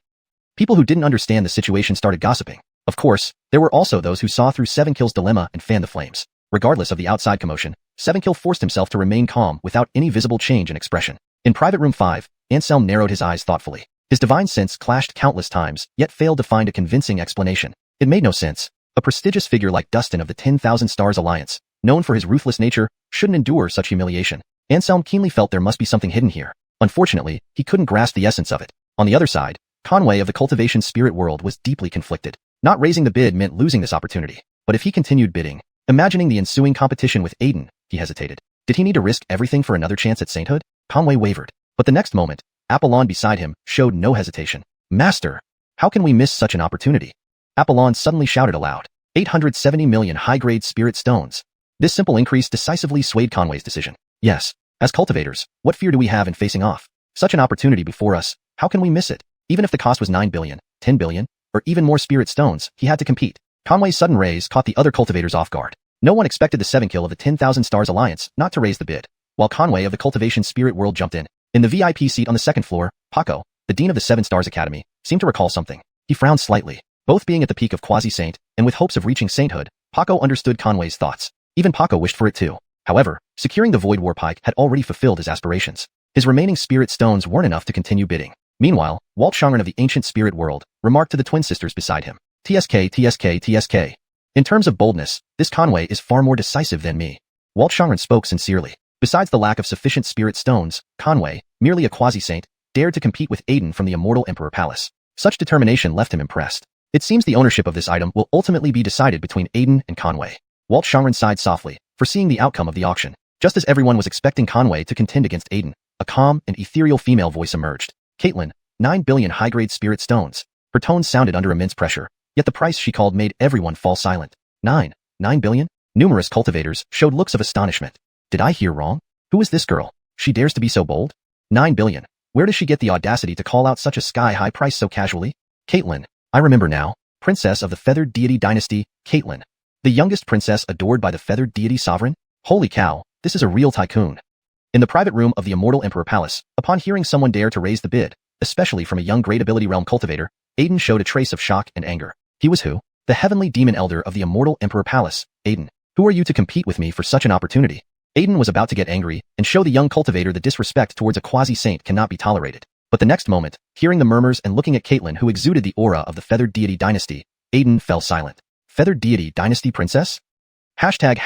S1: People who didn't understand the situation started gossiping. Of course, there were also those who saw through Sevenkill's dilemma and fanned the flames. Regardless of the outside commotion, Sevenkill forced himself to remain calm without any visible change in expression. In Private Room 5, Anselm narrowed his eyes thoughtfully. His divine sense clashed countless times, yet failed to find a convincing explanation. It made no sense. A prestigious figure like Dustin of the 10,000 Stars Alliance, known for his ruthless nature, shouldn't endure such humiliation. Anselm keenly felt there must be something hidden here. Unfortunately, he couldn't grasp the essence of it. On the other side, Conway of the Cultivation Spirit World was deeply conflicted. Not raising the bid meant losing this opportunity. But if he continued bidding, imagining the ensuing competition with Aiden, he hesitated. Did he need to risk everything for another chance at sainthood? Conway wavered. But the next moment, Apollon beside him showed no hesitation. Master, how can we miss such an opportunity? Apollon suddenly shouted aloud. 870 million high-grade spirit stones. This simple increase decisively swayed Conway's decision. Yes, as cultivators, what fear do we have in facing off such an opportunity before us? How can we miss it? Even if the cost was 9 billion, 10 billion, or even more spirit stones, he had to compete. Conway's sudden raise caught the other cultivators off guard. No one expected the Sevenkill of the 10,000 Stars Alliance not to raise the bid, while Conway of the Cultivation Spirit World jumped in. In the VIP seat on the second floor, Paco, the Dean of the 7 Stars Academy, seemed to recall something. He frowned slightly. Both being at the peak of quasi-saint, and with hopes of reaching sainthood, Paco understood Conway's thoughts. Even Paco wished for it too. However, securing the Void War Pike had already fulfilled his aspirations. His remaining spirit stones weren't enough to continue bidding. Meanwhile, Walt Xuanhuan of the Ancient Spirit World remarked to the twin sisters beside him. TSK, TSK, TSK. In terms of boldness, this Conway is far more decisive than me. Walt Xuanhuan spoke sincerely. Besides the lack of sufficient spirit stones, Conway, merely a quasi-saint, dared to compete with Aiden from the Immortal Emperor Palace. Such determination left him impressed. It seems the ownership of this item will ultimately be decided between Aiden and Conway. Walt Xuanhuan sighed softly, foreseeing the outcome of the auction. Just as everyone was expecting Conway to contend against Aiden, a calm and ethereal female voice emerged. Caitlin, 9 billion high-grade spirit stones. Her tones sounded under immense pressure, yet the price she called made everyone fall silent. 9 billion? Numerous cultivators showed looks of astonishment. Did I hear wrong? Who is this girl? She dares to be so bold? 9 billion. Where does she get the audacity to call out such a sky-high price so casually? Caitlin. I remember now. Princess of the Feathered Deity Dynasty, Caitlin. The youngest princess adored by the Feathered Deity Sovereign? Holy cow, this is a real tycoon. In the private room of the Immortal Emperor Palace, upon hearing someone dare to raise the bid, especially from a young Great Ability Realm cultivator, Aiden showed a trace of shock and anger. He was who? The Heavenly Demon Elder of the Immortal Emperor Palace. Aiden. Who are you to compete with me for such an opportunity? Aiden was about to get angry and show the young cultivator that disrespect towards a quasi-saint cannot be tolerated. But the next moment, hearing the murmurs and looking at Caitlin who exuded the aura of the Feathered Deity Dynasty, Aiden fell silent. Feathered Deity Dynasty Princess? Hashtag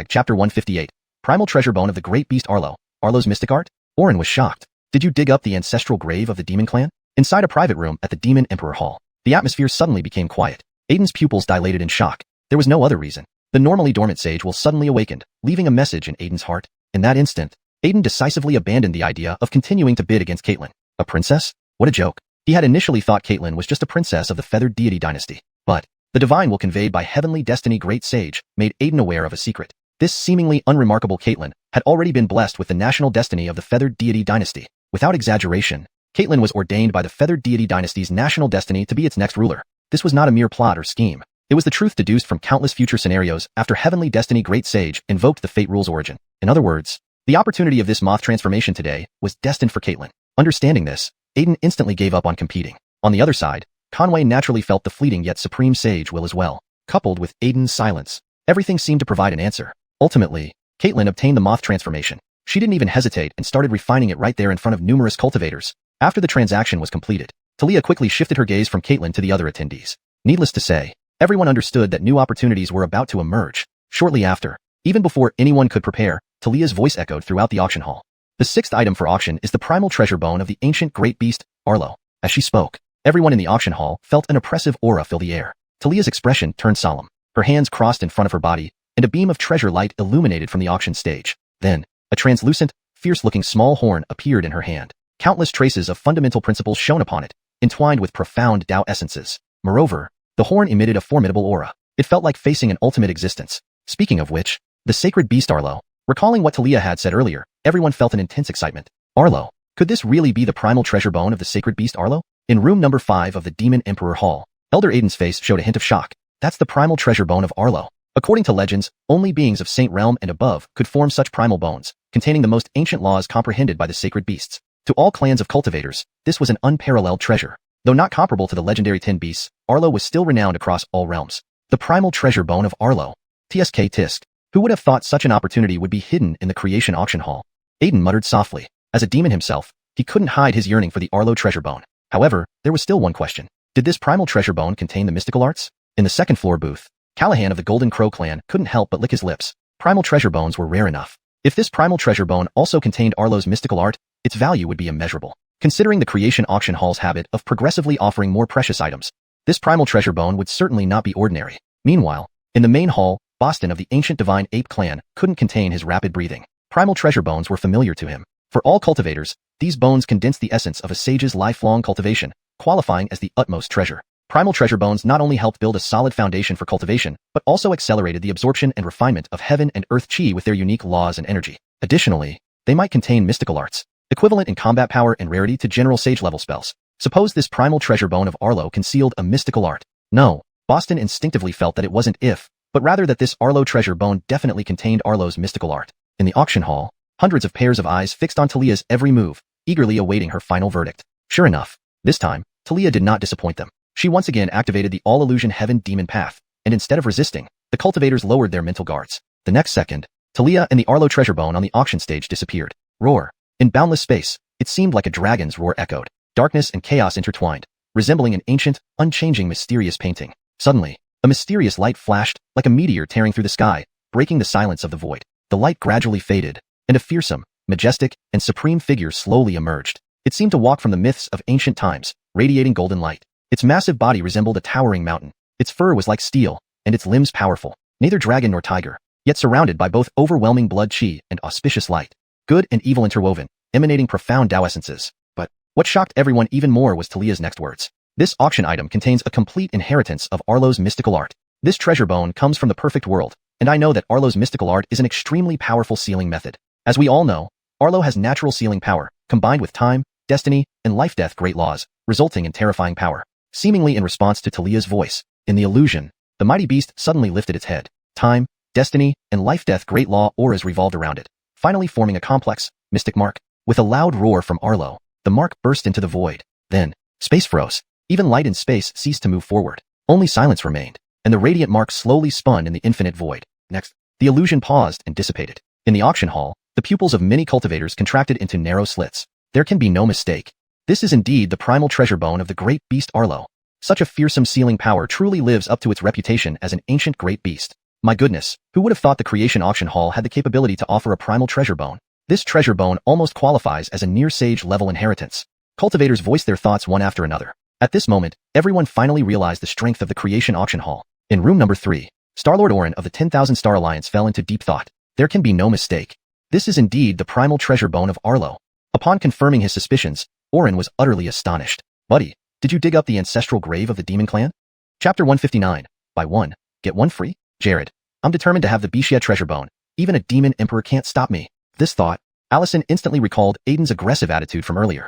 S1: Chapter 158. Primal Treasure Bone of the Great Beast Arlo. Arlo's Mystic Art? Orin was shocked. Did you dig up the ancestral grave of the Demon Clan? Inside a private room at the Demon Emperor Hall, the atmosphere suddenly became quiet. Aiden's pupils dilated in shock. There was no other reason. The normally dormant sage will suddenly awakened, leaving a message in Aiden's heart. In that instant, Aiden decisively abandoned the idea of continuing to bid against Caitlin. A princess? What a joke. He had initially thought Caitlin was just a princess of the Feathered Deity Dynasty. But the divine will conveyed by Heavenly Destiny Great Sage made Aiden aware of a secret. This seemingly unremarkable Caitlin had already been blessed with the national destiny of the Feathered Deity Dynasty. Without exaggeration, Caitlin was ordained by the Feathered Deity Dynasty's national destiny to be its next ruler. This was not a mere plot or scheme. It was the truth deduced from countless future scenarios after Heavenly Destiny Great Sage invoked the Fate Rule's origin. In other words, The opportunity of this moth transformation today was destined for Caitlin. Understanding this, Aiden instantly gave up on competing. On the other side, Conway naturally felt the fleeting yet supreme sage will as well. Coupled with Aiden's silence, everything seemed to provide an answer. Ultimately, Caitlin obtained the moth transformation. She didn't even hesitate and started refining it right there in front of numerous cultivators. After the transaction was completed, Talia quickly shifted her gaze from Caitlin to the other attendees. Needless to say, everyone understood that new opportunities were about to emerge. Shortly after, even before anyone could prepare, Talia's voice echoed throughout the auction hall. The sixth item for auction is the primal treasure bone of the ancient great beast, Arlo. As she spoke, everyone in the auction hall felt an oppressive aura fill the air. Talia's expression turned solemn. Her hands crossed in front of her body, and a beam of treasure light illuminated from the auction stage. Then, a translucent, fierce-looking small horn appeared in her hand. Countless traces of fundamental principles shone upon it, entwined with profound Tao essences. Moreover, the horn emitted a formidable aura. It felt like facing an ultimate existence. Speaking of which, the sacred beast Arlo. Recalling what Talia had said earlier, everyone felt an intense excitement. Arlo. Could this really be the primal treasure bone of the sacred beast Arlo? In room number 5 of the Demon Emperor Hall, Elder Aiden's face showed a hint of shock. That's the primal treasure bone of Arlo. According to legends, only beings of Saint Realm and above could form such primal bones, containing the most ancient laws comprehended by the sacred beasts. To all clans of cultivators, this was an unparalleled treasure. Though not comparable to the legendary 10 beasts, Arlo was still renowned across all realms. The primal treasure bone of Arlo. TSK Tisk. Who would have thought such an opportunity would be hidden in the creation auction hall? Aiden muttered softly. As a demon himself, he couldn't hide his yearning for the Arlo treasure bone. However, there was still one question. Did this primal treasure bone contain the mystical arts? In the second floor booth, Callahan of the Golden Crow clan couldn't help but lick his lips. Primal treasure bones were rare enough. If this primal treasure bone also contained Arlo's mystical art, its value would be immeasurable. Considering the creation auction hall's habit of progressively offering more precious items, this primal treasure bone would certainly not be ordinary. Meanwhile, in the main hall, Boston of the ancient divine ape clan couldn't contain his rapid breathing. Primal treasure bones were familiar to him. For all cultivators, these bones condensed the essence of a sage's lifelong cultivation, qualifying as the utmost treasure. Primal treasure bones not only helped build a solid foundation for cultivation, but also accelerated the absorption and refinement of heaven and earth chi with their unique laws and energy. Additionally, they might contain mystical arts, equivalent in combat power and rarity to general sage-level spells. Suppose this primal treasure bone of Arlo concealed a mystical art. No, Boston instinctively felt that it wasn't if, but rather that this Arlo treasure bone definitely contained Arlo's mystical art. In the auction hall, hundreds of pairs of eyes fixed on Talia's every move, eagerly awaiting her final verdict. Sure enough, this time, Talia did not disappoint them. She once again activated the all-illusion heaven demon path, and instead of resisting, the cultivators lowered their mental guards. The next second, Talia and the Arlo treasure bone on the auction stage disappeared. Roar. In boundless space, it seemed like a dragon's roar echoed. Darkness and chaos intertwined, resembling an ancient, unchanging, mysterious painting. Suddenly, a mysterious light flashed, like a meteor tearing through the sky, breaking the silence of the void. The light gradually faded, and a fearsome, majestic, and supreme figure slowly emerged. It seemed to walk from the myths of ancient times, radiating golden light. Its massive body resembled a towering mountain. Its fur was like steel, and its limbs powerful. Neither dragon nor tiger, yet surrounded by both overwhelming blood chi and auspicious light. Good and evil interwoven, emanating profound Tao essences. But what shocked everyone even more was Talia's next words. This auction item contains a complete inheritance of Arlo's mystical art. This treasure bone comes from the perfect world, and I know that Arlo's mystical art is an extremely powerful sealing method. As we all know, Arlo has natural sealing power, combined with time, destiny, and life-death great laws, resulting in terrifying power. Seemingly in response to Talia's voice, in the illusion, the mighty beast suddenly lifted its head. Time, destiny, and life-death great law auras revolved around it, finally forming a complex, mystic mark. With a loud roar from Arlo, the mark burst into the void. Then, space froze. Even light in space ceased to move forward. Only silence remained, and the radiant mark slowly spun in the infinite void. Next, the illusion paused and dissipated. In the auction hall, the pupils of many cultivators contracted into narrow slits. There can be no mistake. This is indeed the primal treasure bone of the great beast Arlo. Such a fearsome sealing power truly lives up to its reputation as an ancient great beast. My goodness, who would have thought the creation auction hall had the capability to offer a primal treasure bone? This treasure bone almost qualifies as a near sage level inheritance. Cultivators voiced their thoughts one after another. At this moment, everyone finally realized the strength of the creation auction hall. In room number 3, Starlord Orin of the 10,000 Star Alliance fell into deep thought. There can be no mistake. This is indeed the primal treasure bone of Arlo. Upon confirming his suspicions, Orin was utterly astonished. Buddy, did you dig up the ancestral grave of the demon clan? Chapter 159. Buy one, get one free? Jared, I'm determined to have the Wuxia treasure bone. Even a demon emperor can't stop me. This thought, Allison instantly recalled Aiden's aggressive attitude from earlier.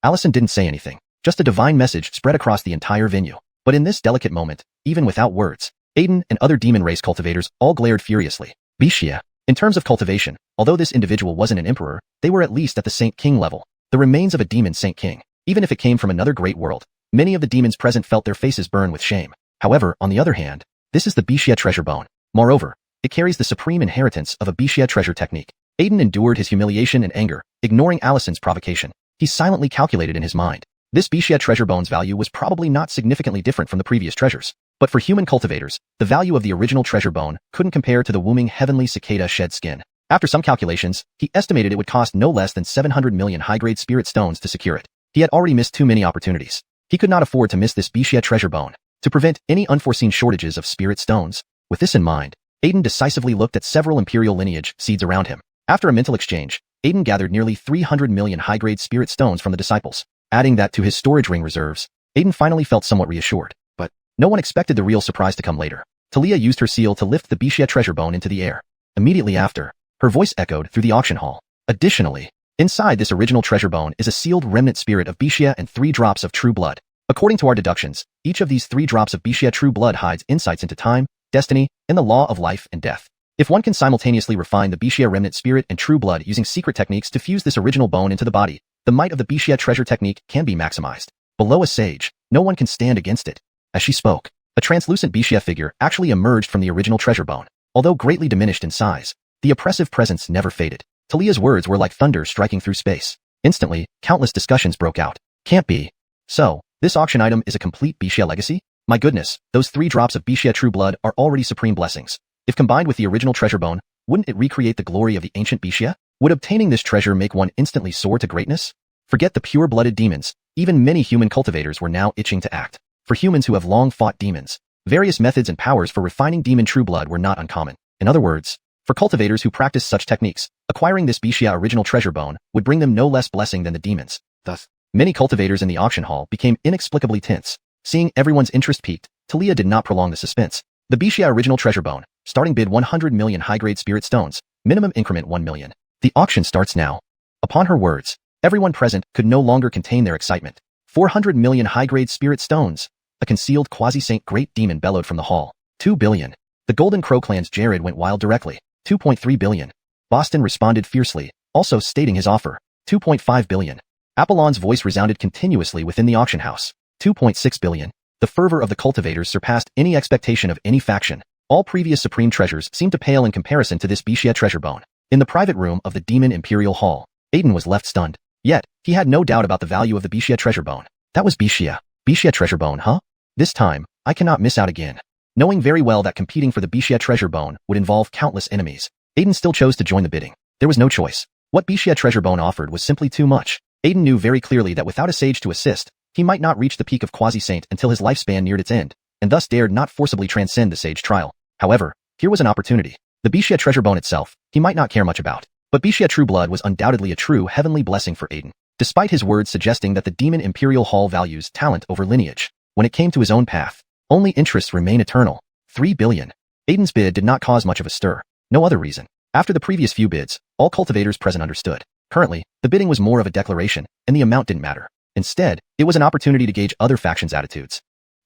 S1: Allison didn't say anything. Just a divine message spread across the entire venue. But in this delicate moment, even without words, Aiden and other demon race cultivators all glared furiously. Wuxia, In terms of cultivation, although this individual wasn't an emperor, they were at least at the Saint King level, the remains of a demon Saint King. Even if it came from another great world, many of the demons present felt their faces burn with shame. However, on the other hand, this is the Wuxia treasure bone. Moreover, it carries the supreme inheritance of a Wuxia treasure technique. Aiden endured his humiliation and anger, ignoring Allison's provocation. He silently calculated in his mind. This Wuxia treasure bone's value was probably not significantly different from the previous treasures. But for human cultivators, the value of the original treasure bone couldn't compare to the whooming heavenly cicada shed skin. After some calculations, he estimated it would cost no less than 700 million high-grade spirit stones to secure it. He had already missed too many opportunities. He could not afford to miss this Wuxia treasure bone. To prevent any unforeseen shortages of spirit stones, with this in mind, Aiden decisively looked at several imperial lineage seeds around him. After a mental exchange, Aiden gathered nearly 300 million high-grade spirit stones from the disciples. Adding that to his storage ring reserves, Aiden finally felt somewhat reassured. But no one expected the real surprise to come later. Talia used her seal to lift the Wuxia treasure bone into the air. Immediately after, her voice echoed through the auction hall. Additionally, inside this original treasure bone is a sealed remnant spirit of Wuxia and 3 drops of true blood. According to our deductions, each of these 3 drops of Wuxia true blood hides insights into time, destiny, and the law of life and death. If one can simultaneously refine the Wuxia remnant spirit and true blood using secret techniques to fuse this original bone into the body, the might of the Wuxia treasure technique can be maximized. Below a sage, no one can stand against it. As she spoke, a translucent Wuxia figure actually emerged from the original treasure bone. Although greatly diminished in size, the oppressive presence never faded. Talia's words were like thunder striking through space. Instantly, countless discussions broke out. Can't be. So, this auction item is a complete Wuxia legacy? My goodness, those 3 drops of Wuxia true blood are already supreme blessings. If combined with the original treasure bone, wouldn't it recreate the glory of the ancient Wuxia? Would obtaining this treasure make one instantly soar to greatness? Forget the pure-blooded demons, even many human cultivators were now itching to act. For humans who have long fought demons, various methods and powers for refining demon true blood were not uncommon. In other words, for cultivators who practice such techniques, acquiring this Wuxia original treasure bone would bring them no less blessing than the demons. Thus, many cultivators in the auction hall became inexplicably tense. Seeing everyone's interest piqued, Talia did not prolong the suspense. The Wuxia original treasure bone, starting bid 100 million high-grade spirit stones, minimum increment 1 million. The auction starts now. Upon her words, everyone present could no longer contain their excitement. 400 million high-grade spirit stones. A concealed quasi-saint great demon bellowed from the hall. 2 billion. The Golden Crow clan's Jared went wild directly. 2.3 billion. Boston responded fiercely, also stating his offer. 2.5 billion. Apollon's voice resounded continuously within the auction house. 2.6 billion. The fervor of the cultivators surpassed any expectation of any faction. All previous supreme treasures seemed to pale in comparison to this Wuxia treasure bone. In the private room of the Demon Imperial Hall, Aiden was left stunned. Yet, he had no doubt about the value of the Wuxia treasure bone. That was Wuxia. Wuxia treasure bone, huh? This time, I cannot miss out again. Knowing very well that competing for the Wuxia treasure bone would involve countless enemies, Aiden still chose to join the bidding. There was no choice. What Wuxia treasure bone offered was simply too much. Aiden knew very clearly that without a sage to assist, he might not reach the peak of quasi-saint until his lifespan neared its end, and thus dared not forcibly transcend the sage trial. However, here was an opportunity. The Wuxia treasure bone itself, he might not care much about. But Wuxia true blood was undoubtedly a true heavenly blessing for Aiden. Despite his words suggesting that the Demon Imperial Hall values talent over lineage, when it came to his own path, only interests remain eternal. 3 billion. Aiden's bid did not cause much of a stir. No other reason. After the previous few bids, all cultivators present understood. Currently, the bidding was more of a declaration, and the amount didn't matter. Instead, it was an opportunity to gauge other factions' attitudes.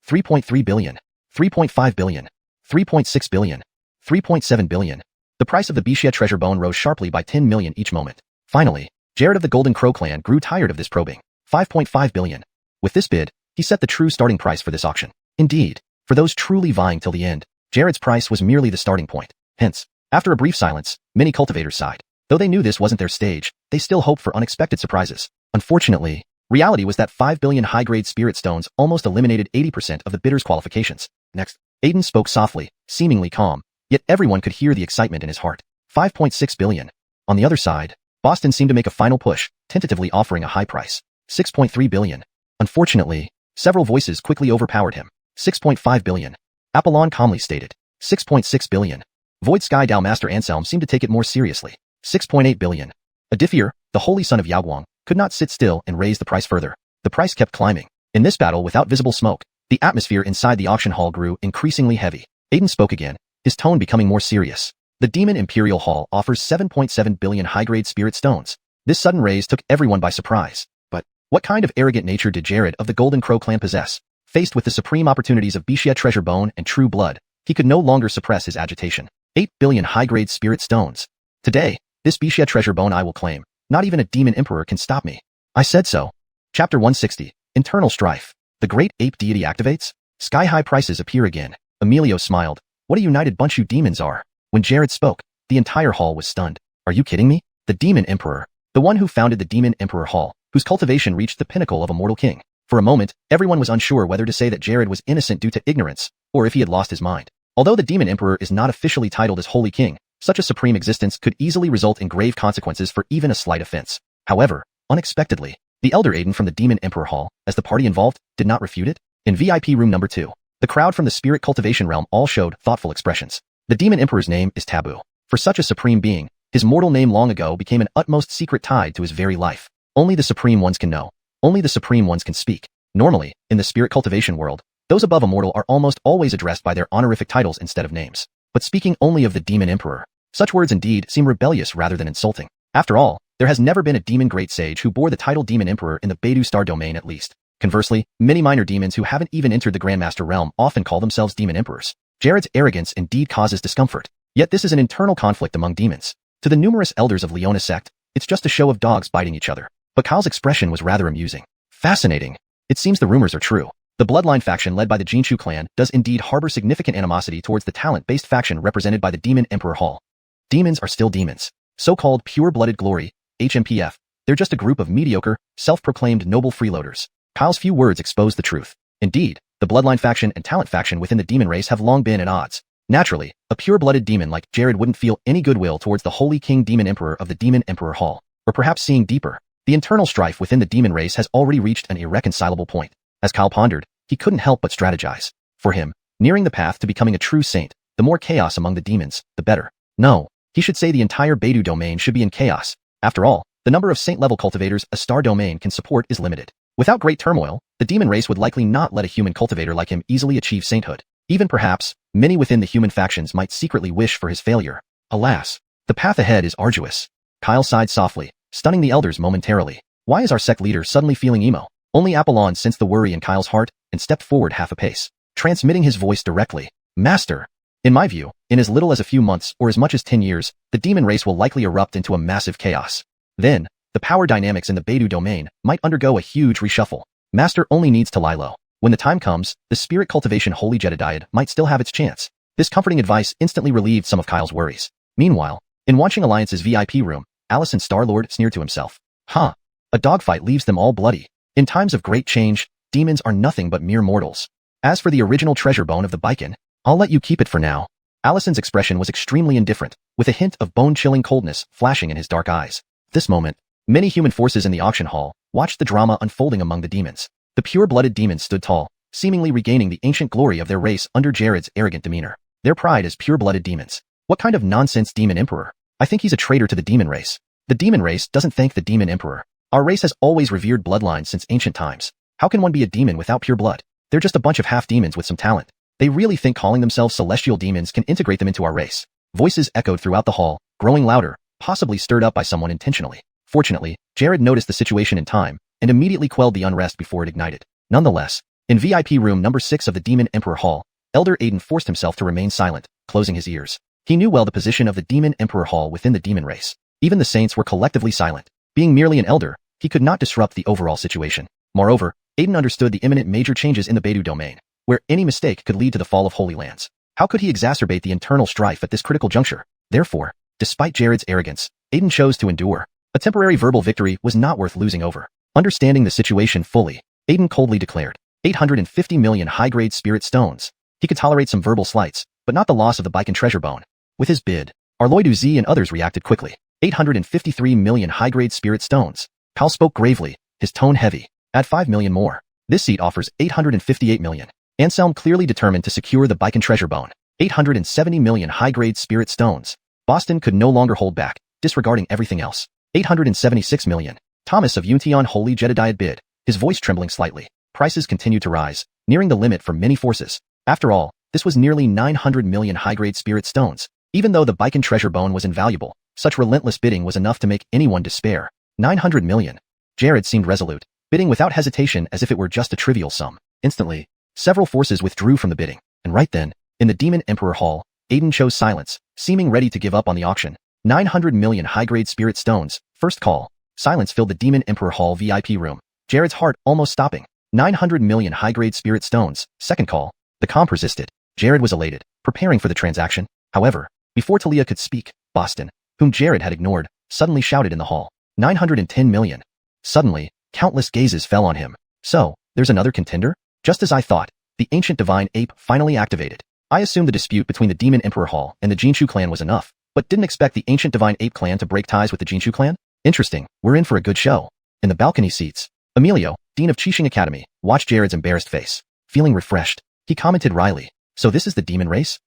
S1: 3.3 billion. 3.5 billion. 3.6 billion. 3.7 billion. The price of the Wuxia treasure bone rose sharply by 10 million each moment. Finally, Jared of the Golden Crow clan grew tired of this probing. 5.5 billion. With this bid, he set the true starting price for this auction. Indeed, for those truly vying till the end, Jared's price was merely the starting point. Hence, after a brief silence, many cultivators sighed. Though they knew this wasn't their stage, they still hoped for unexpected surprises. Unfortunately, reality was that 5 billion high-grade spirit stones almost eliminated 80% of the bidder's qualifications. Next, Aiden spoke softly, seemingly calm, yet everyone could hear the excitement in his heart. 5.6 billion. On the other side, Boston seemed to make a final push, tentatively offering a high price. 6.3 billion. Unfortunately, several voices quickly overpowered him. 6.5 billion. Apollon calmly stated. 6.6 billion. Void Sky Dao Master Anselm seemed to take it more seriously. 6.8 billion. Adifir, the holy son of Yaoguang, could not sit still and raise the price further. The price kept climbing. In this battle without visible smoke, the atmosphere inside the auction hall grew increasingly heavy. Aiden spoke again, his tone becoming more serious. The Demon Imperial Hall offers 7.7 billion high-grade spirit stones. This sudden raise took everyone by surprise. But what kind of arrogant nature did Jared of the Golden Crow clan possess? Faced with the supreme opportunities of Wuxia treasure bone and true blood, he could no longer suppress his agitation. 8 billion high-grade spirit stones. Today, this Wuxia treasure bone I will claim. Not even a demon emperor can stop me. I said so. Chapter 160. Internal Strife. The great ape deity activates? Sky-high prices appear again. Emilio smiled. What a united bunch you demons are. When Jared spoke, the entire hall was stunned. Are you kidding me? The demon emperor. The one who founded the demon emperor hall, whose cultivation reached the pinnacle of a mortal king. For a moment, everyone was unsure whether to say that Jared was innocent due to ignorance, or if he had lost his mind. Although the demon emperor is not officially titled as holy king, such a supreme existence could easily result in grave consequences for even a slight offense. However, unexpectedly, the elder Aiden from the demon emperor hall, as the party involved, did not refute it. In VIP room number 2, the crowd from the spirit cultivation realm all showed thoughtful expressions. The demon emperor's name is taboo. For such a supreme being, his mortal name long ago became an utmost secret tied to his very life. Only the supreme ones can know. Only the supreme ones can speak. Normally, in the spirit cultivation world, those above a mortal are almost always addressed by their honorific titles instead of names. But speaking only of the demon emperor, such words indeed seem rebellious rather than insulting. After all, there has never been a demon great sage who bore the title demon emperor in the Beidou star domain at least. Conversely, many minor demons who haven't even entered the Grandmaster realm often call themselves demon emperors. Jared's arrogance indeed causes discomfort. Yet this is an internal conflict among demons. To the numerous elders of Leona sect, it's just a show of dogs biting each other. But Kyle's expression was rather amusing. Fascinating. It seems the rumors are true. The bloodline faction led by the Jinshu clan does indeed harbor significant animosity towards the talent-based faction represented by the Demon Emperor Hall. Demons are still demons. So-called pure-blooded glory, HMPF, they're just a group of mediocre, self-proclaimed noble freeloaders. Kyle's few words expose the truth. Indeed, the bloodline faction and talent faction within the demon race have long been at odds. Naturally, a pure-blooded demon like Jared wouldn't feel any goodwill towards the Holy King Demon Emperor of the Demon Emperor Hall. Or perhaps seeing deeper, the internal strife within the demon race has already reached an irreconcilable point. As Kyle pondered, he couldn't help but strategize. For him, nearing the path to becoming a true saint, the more chaos among the demons, the better. No, he should say the entire Beidou domain should be in chaos. After all, the number of saint-level cultivators a star domain can support is limited. Without great turmoil, the demon race would likely not let a human cultivator like him easily achieve sainthood. Even perhaps, many within the human factions might secretly wish for his failure. Alas, the path ahead is arduous. Kyle sighed softly, stunning the elders momentarily. Why is our sect leader suddenly feeling emo? Only Apollon sensed the worry in Kyle's heart and stepped forward half a pace, transmitting his voice directly. Master, in my view, in as little as a few months or as much as 10 years, the demon race will likely erupt into a massive chaos. Then, the power dynamics in the Beidou domain might undergo a huge reshuffle. Master only needs to lie low. When the time comes, the spirit cultivation Holy Jedediad might still have its chance. This comforting advice instantly relieved some of Kyle's worries. Meanwhile, in Watching Alliance's VIP room, Alice and Star-Lord sneered to himself. Huh. A dogfight leaves them all bloody. In times of great change, demons are nothing but mere mortals. As for the original treasure bone of the Baiken, I'll let you keep it for now. Allison's expression was extremely indifferent, with a hint of bone-chilling coldness flashing in his dark eyes. At this moment, many human forces in the auction hall watched the drama unfolding among the demons. The pure-blooded demons stood tall, seemingly regaining the ancient glory of their race under Jared's arrogant demeanor. Their pride as pure-blooded demons. What kind of nonsense demon emperor? I think he's a traitor to the demon race. The demon race doesn't thank the demon emperor. Our race has always revered bloodlines since ancient times. How can one be a demon without pure blood? They're just a bunch of half-demons with some talent. They really think calling themselves celestial demons can integrate them into our race. Voices echoed throughout the hall, growing louder, possibly stirred up by someone intentionally. Fortunately, Jared noticed the situation in time and immediately quelled the unrest before it ignited. Nonetheless, in VIP room number 6 of the Demon Emperor Hall, Elder Aiden forced himself to remain silent, closing his ears. He knew well the position of the Demon Emperor Hall within the demon race. Even the saints were collectively silent. Being merely an elder, he could not disrupt the overall situation. Moreover, Aiden understood the imminent major changes in the Beidou domain, where any mistake could lead to the fall of Holy Lands. How could he exacerbate the internal strife at this critical juncture? Therefore, despite Jared's arrogance, Aiden chose to endure. A temporary verbal victory was not worth losing over. Understanding the situation fully, Aiden coldly declared, 850 million high-grade spirit stones. He could tolerate some verbal slights, but not the loss of the Baiken treasure bone. With his bid, Arloidu Z and others reacted quickly. 853 million high-grade spirit stones. Kyle spoke gravely, his tone heavy. Add 5 million more. This seat offers 858 million. Anselm clearly determined to secure the Baiken treasure bone. 870 million high-grade spirit stones. Boston could no longer hold back, disregarding everything else. 876 million. Thomas of Yuntion Holy Jedediad bid, his voice trembling slightly. Prices continued to rise, nearing the limit for many forces. After all, this was nearly 900 million high-grade spirit stones. Even though the Baiken treasure bone was invaluable, such relentless bidding was enough to make anyone despair. 900 million. Jared seemed resolute, bidding without hesitation as if it were just a trivial sum. Instantly, several forces withdrew from the bidding, and right then, in the Demon Emperor Hall, Aiden chose silence, seeming ready to give up on the auction. 900 million high-grade spirit stones. First call. Silence filled the Demon Emperor Hall VIP room. Jared's heart almost stopping. 900 million high-grade spirit stones. Second call. The comp resisted. Jared was elated, preparing for the transaction. However, before Talia could speak, Boston, whom Jared had ignored, suddenly shouted in the hall. 910 million. Suddenly, countless gazes fell on him. So, there's another contender? Just as I thought, the ancient divine ape finally activated. I assumed the dispute between the Demon Emperor Hall and the Jinshu clan was enough, but didn't expect the ancient divine ape clan to break ties with the Jinshu clan? Interesting, we're in for a good show. In the balcony seats, Emilio, dean of Qixing Academy, watched Jared's embarrassed face. Feeling refreshed, he commented wryly, so this is the demon race?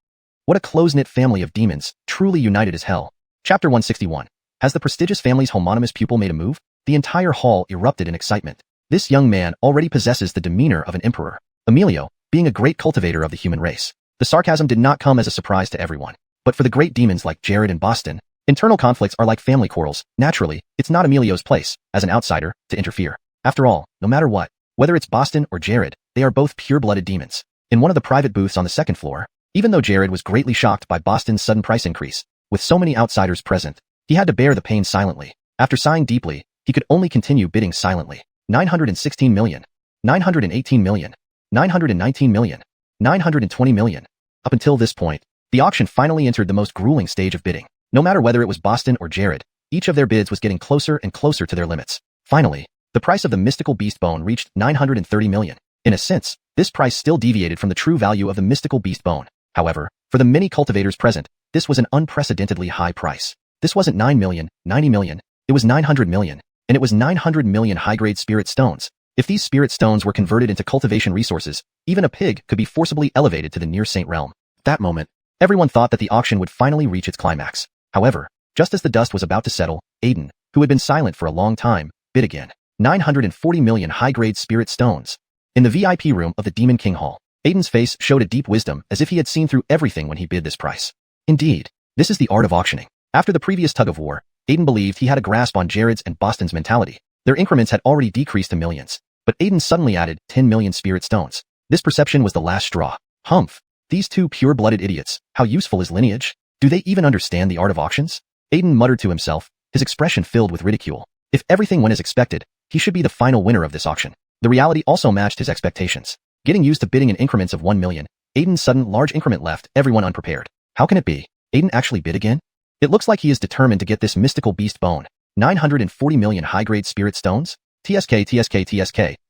S1: What a close-knit family of demons, truly united as hell. Chapter 161. Has the prestigious family's homonymous pupil made a move? The entire hall erupted in excitement. This young man already possesses the demeanor of an emperor. Emilio, being a great cultivator of the human race. The sarcasm did not come as a surprise to everyone. But for the great demons like Jared and Boston, internal conflicts are like family quarrels. Naturally, it's not Emilio's place, as an outsider, to interfere. After all, no matter what, whether it's Boston or Jared, they are both pure-blooded demons. In one of the private booths on the second floor, even though Jared was greatly shocked by Boston's sudden price increase, with so many outsiders present, he had to bear the pain silently. After sighing deeply, he could only continue bidding silently. 916 million. 918 million. 919 million. 920 million. Up until this point, the auction finally entered the most grueling stage of bidding. No matter whether it was Boston or Jared, each of their bids was getting closer and closer to their limits. Finally, the price of the mystical beast bone reached 930 million. In a sense, this price still deviated from the true value of the mystical beast bone. However, for the many cultivators present, this was an unprecedentedly high price. This wasn't 9 million, 90 million, it was 900 million, and it was 900 million high-grade spirit stones. If these spirit stones were converted into cultivation resources, even a pig could be forcibly elevated to the near saint realm. At that moment, everyone thought that the auction would finally reach its climax. However, just as the dust was about to settle, Aiden, who had been silent for a long time, bid again. 940 million high-grade spirit stones. In the VIP room of the Demon King Hall, Aiden's face showed a deep wisdom as if he had seen through everything when he bid this price. Indeed, this is the art of auctioning. After the previous tug-of-war, Aiden believed he had a grasp on Jared's and Boston's mentality. Their increments had already decreased to millions, but Aiden suddenly added 10 million spirit stones. This perception was the last straw. Humph. These two pure-blooded idiots, how useful is lineage? Do they even understand the art of auctions? Aiden muttered to himself, his expression filled with ridicule. If everything went as expected, he should be the final winner of this auction. The reality also matched his expectations. Getting used to bidding in increments of 1 million, Aiden's sudden large increment left everyone unprepared. How can it be? Aiden actually bid again? It looks like he is determined to get this mystical beast bone. 940 million high-grade spirit stones? TSK.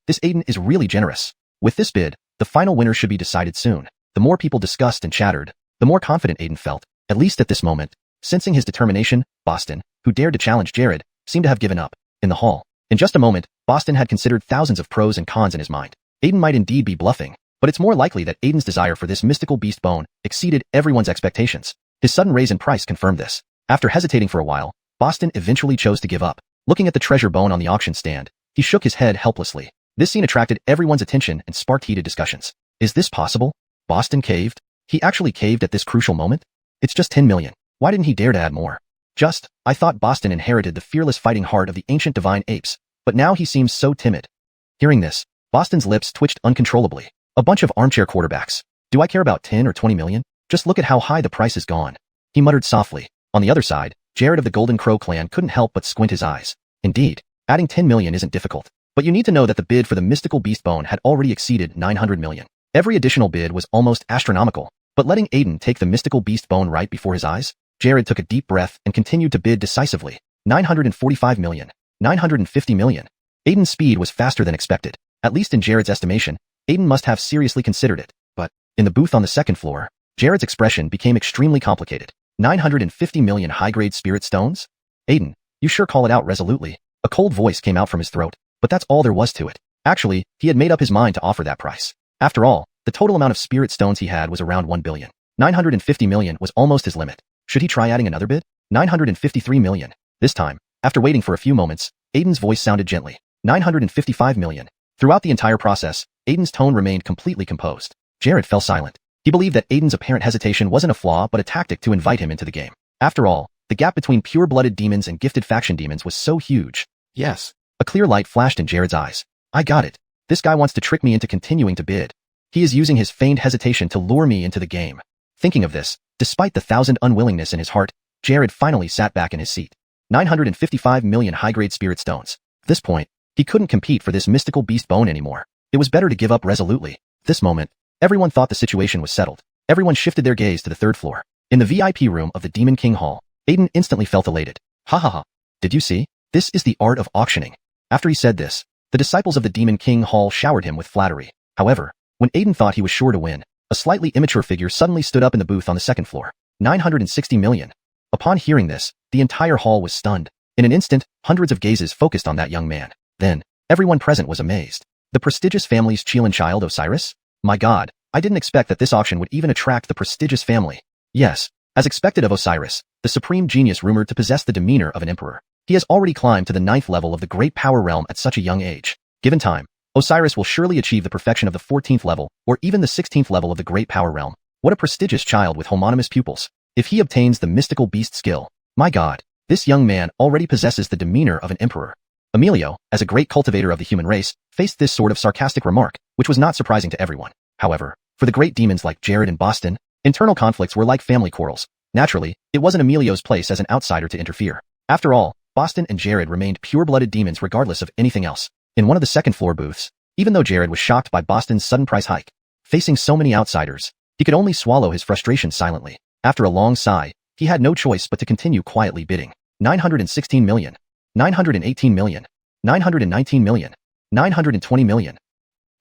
S1: This Aiden is really generous. With this bid, the final winner should be decided soon. The more people discussed and chattered, the more confident Aiden felt, at least at this moment. Sensing his determination, Boston, who dared to challenge Jared, seemed to have given up. In the hall, in just a moment, Boston had considered thousands of pros and cons in his mind. Aiden might indeed be bluffing, but it's more likely that Aiden's desire for this mystical beast bone exceeded everyone's expectations. His sudden raise in price confirmed this. After hesitating for a while, Boston eventually chose to give up. Looking at the treasure bone on the auction stand, he shook his head helplessly. This scene attracted everyone's attention and sparked heated discussions. Is this possible? Boston caved? He actually caved at this crucial moment? It's just 10 million. Why didn't he dare to add more? I thought Boston inherited the fearless fighting heart of the ancient divine apes, but now he seems so timid. Hearing this, Boston's lips twitched uncontrollably. A bunch of armchair quarterbacks. Do I care about 10 or 20 million? Just look at how high the price has gone. He muttered softly. On the other side, Jared of the Golden Crow clan couldn't help but squint his eyes. Indeed, adding 10 million isn't difficult. But you need to know that the bid for the mystical beast bone had already exceeded 900 million. Every additional bid was almost astronomical, but letting Aiden take the mystical beast bone right before his eyes, Jared took a deep breath and continued to bid decisively. 945 million. 950 million. Aiden's speed was faster than expected. At least in Jared's estimation, Aiden must have seriously considered it. But, in the booth on the second floor, Jared's expression became extremely complicated. 950 million high-grade spirit stones? Aiden, you sure call it out resolutely. A cold voice came out from his throat, but that's all there was to it. Actually, he had made up his mind to offer that price. After all, the total amount of spirit stones he had was around 1 billion. 950 million was almost his limit. Should he try adding another bid? 953 million. This time, after waiting for a few moments, Aiden's voice sounded gently. 955 million. Throughout the entire process, Aiden's tone remained completely composed. Jared fell silent. He believed that Aiden's apparent hesitation wasn't a flaw but a tactic to invite him into the game. After all, the gap between pure-blooded demons and gifted faction demons was so huge. Yes. A clear light flashed in Jared's eyes. I got it. This guy wants to trick me into continuing to bid. He is using his feigned hesitation to lure me into the game. Thinking of this, despite the thousand unwillingness in his heart, Jared finally sat back in his seat. 955 million high-grade spirit stones. At this point, he couldn't compete for this mystical beast bone anymore. It was better to give up resolutely. At this moment, everyone thought the situation was settled. Everyone shifted their gaze to the third floor. In the VIP room of the Demon King Hall, Aiden instantly felt elated. Ha ha ha. Did you see? This is the art of auctioning. After he said this, the disciples of the Demon King Hall showered him with flattery. However, when Aiden thought he was sure to win, a slightly immature figure suddenly stood up in the booth on the second floor. 960 million. Upon hearing this, the entire hall was stunned. In an instant, hundreds of gazes focused on that young man. Then, everyone present was amazed. The prestigious family's Chilan child Osiris? My god, I didn't expect that this auction would even attract the prestigious family. Yes, as expected of Osiris, the supreme genius rumored to possess the demeanor of an emperor. He has already climbed to the 9th level of the great power realm at such a young age. Given time, Osiris will surely achieve the perfection of the 14th level, or even the 16th level of the great power realm. What a prestigious child with homonymous pupils. If he obtains the mystical beast skill, my god, this young man already possesses the demeanor of an emperor. Emilio, as a great cultivator of the human race, faced this sort of sarcastic remark, which was not surprising to everyone. However, for the great demons like Jared and Boston, internal conflicts were like family quarrels. Naturally, it wasn't Emilio's place as an outsider to interfere. After all, Boston and Jared remained pure-blooded demons regardless of anything else. In one of the second-floor booths, even though Jared was shocked by Boston's sudden price hike, facing so many outsiders, he could only swallow his frustration silently. After a long sigh, he had no choice but to continue quietly bidding. 916 million. 918 million. 919 million. 920 million.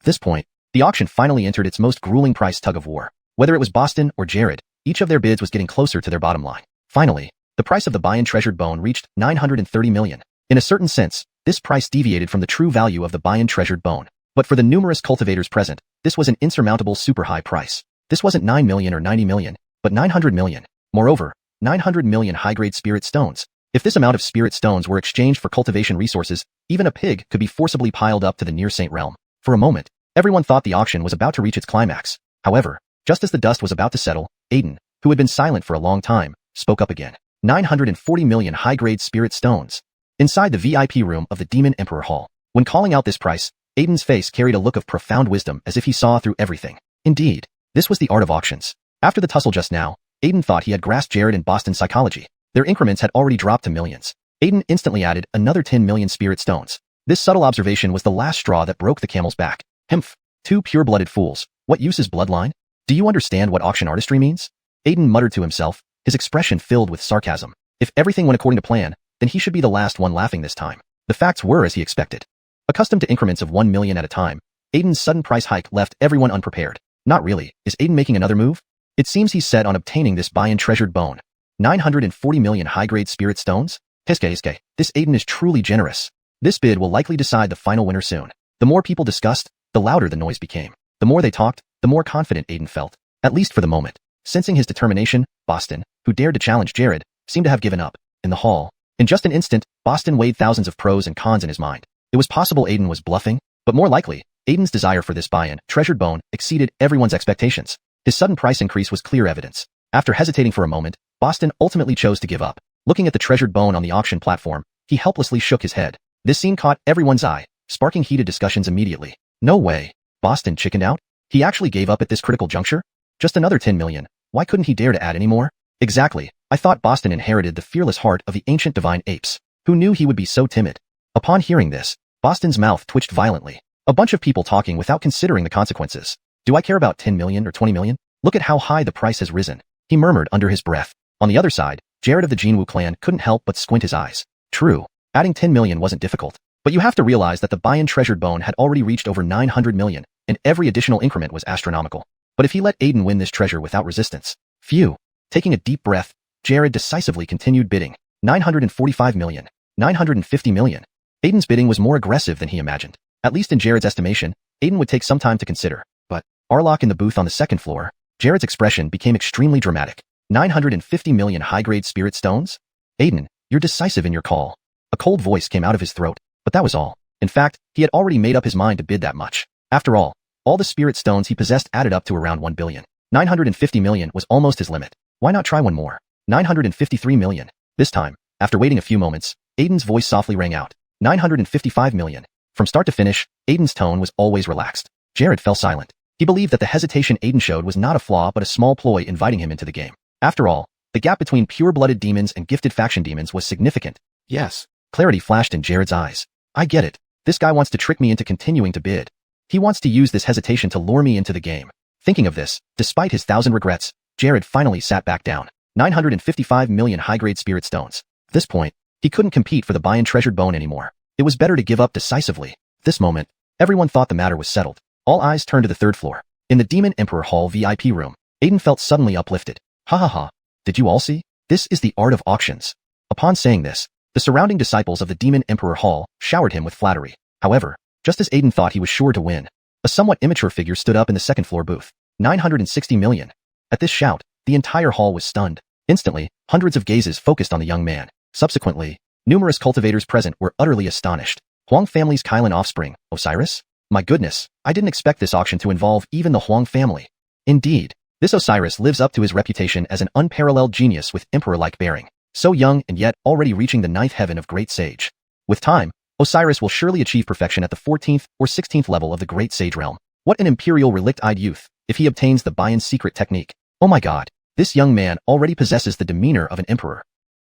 S1: At this point, the auction finally entered its most grueling price tug-of-war. Whether it was Boston or Jared, each of their bids was getting closer to their bottom line. Finally, the price of the buy-in treasured bone reached 930 million. In a certain sense, this price deviated from the true value of the buy-in treasured bone. But for the numerous cultivators present, this was an insurmountable super high price. This wasn't 9 million or 90 million, but 900 million. Moreover, 900 million high-grade spirit stones. If this amount of spirit stones were exchanged for cultivation resources, even a pig could be forcibly piled up to the near saint realm. For a moment, everyone thought the auction was about to reach its climax. However, just as the dust was about to settle, Aiden, who had been silent for a long time, spoke up again. 940 million high-grade spirit stones. Inside the VIP room of the Demon Emperor Hall, when calling out this price, Aiden's face carried a look of profound wisdom as if he saw through everything. Indeed, this was the art of auctions. After the tussle just now, Aiden thought he had grasped Jared and Boston's psychology. Their increments had already dropped to millions. Aiden instantly added another 10 million spirit stones. This subtle observation was the last straw that broke the camel's back. Himph. Two pure-blooded fools. What use is bloodline? Do you understand what auction artistry means? Aiden muttered to himself, his expression filled with sarcasm. If everything went according to plan, then he should be the last one laughing this time. The facts were as he expected. Accustomed to increments of 1 million at a time, Aiden's sudden price hike left everyone unprepared. Not really. Is Aiden making another move? It seems he's set on obtaining this buy-in treasured bone. 940 million high-grade spirit stones? Hiske. This Aiden is truly generous. This bid will likely decide the final winner soon. The more people discussed, the louder the noise became. The more they talked, the more confident Aiden felt. At least for the moment. Sensing his determination, Boston, who dared to challenge Jared, seemed to have given up. In the hall, in just an instant, Boston weighed thousands of pros and cons in his mind. It was possible Aiden was bluffing, but more likely, Aiden's desire for this buy-in treasured bone exceeded everyone's expectations. His sudden price increase was clear evidence. After hesitating for a moment, Boston ultimately chose to give up. Looking at the treasured bone on the auction platform, he helplessly shook his head. This scene caught everyone's eye, sparking heated discussions immediately. No way. Boston chickened out? He actually gave up at this critical juncture? Just another 10 million. Why couldn't he dare to add any more? Exactly. I thought Boston inherited the fearless heart of the ancient divine apes. Who knew he would be so timid? Upon hearing this, Boston's mouth twitched violently. A bunch of people talking without considering the consequences. Do I care about 10 million or 20 million? Look at how high the price has risen. He murmured under his breath. On the other side, Jared of the Jinwu clan couldn't help but squint his eyes. True, adding 10 million wasn't difficult. But you have to realize that the buy-in treasured bone had already reached over 900 million, and every additional increment was astronomical. But if he let Aiden win this treasure without resistance, phew. Taking a deep breath, Jared decisively continued bidding. 945 million. 950 million. Aiden's bidding was more aggressive than he imagined. At least in Jared's estimation, Aiden would take some time to consider. But, Arlock in the booth on the second floor, Jared's expression became extremely dramatic. 950 million high-grade spirit stones? Aiden, you're decisive in your call. A cold voice came out of his throat, but that was all. In fact, he had already made up his mind to bid that much. After all the spirit stones he possessed added up to around 1 billion. 950 million was almost his limit. Why not try one more? 953 million. This time, after waiting a few moments, Aiden's voice softly rang out. 955 million. From start to finish, Aiden's tone was always relaxed. Jared fell silent. He believed that the hesitation Aiden showed was not a flaw but a small ploy inviting him into the game. After all, the gap between pure-blooded demons and gifted faction demons was significant. Yes. Clarity flashed in Jared's eyes. I get it. This guy wants to trick me into continuing to bid. He wants to use this hesitation to lure me into the game. Thinking of this, despite his 1,000 regrets, Jared finally sat back down. 955 million high-grade spirit stones. At this point, he couldn't compete for the buy-in treasured bone anymore. It was better to give up decisively. At this moment, everyone thought the matter was settled. All eyes turned to the third floor. In the Demon Emperor Hall VIP room, Aiden felt suddenly uplifted. Ha ha ha. Did you all see? This is the art of auctions. Upon saying this, the surrounding disciples of the Demon Emperor Hall showered him with flattery. However, just as Aiden thought he was sure to win, a somewhat immature figure stood up in the second floor booth. 960 million. At this shout, the entire hall was stunned. Instantly, hundreds of gazes focused on the young man. Subsequently, numerous cultivators present were utterly astonished. Huang family's Kylan offspring, Osiris? My goodness, I didn't expect this auction to involve even the Huang family. Indeed, this Osiris lives up to his reputation as an unparalleled genius with emperor-like bearing. So young and yet already reaching the 9th heaven of Great Sage. With time, Osiris will surely achieve perfection at the 14th or 16th level of the Great Sage realm. What an imperial relict-eyed youth, if he obtains the buy-in secret technique. Oh my god, this young man already possesses the demeanor of an emperor.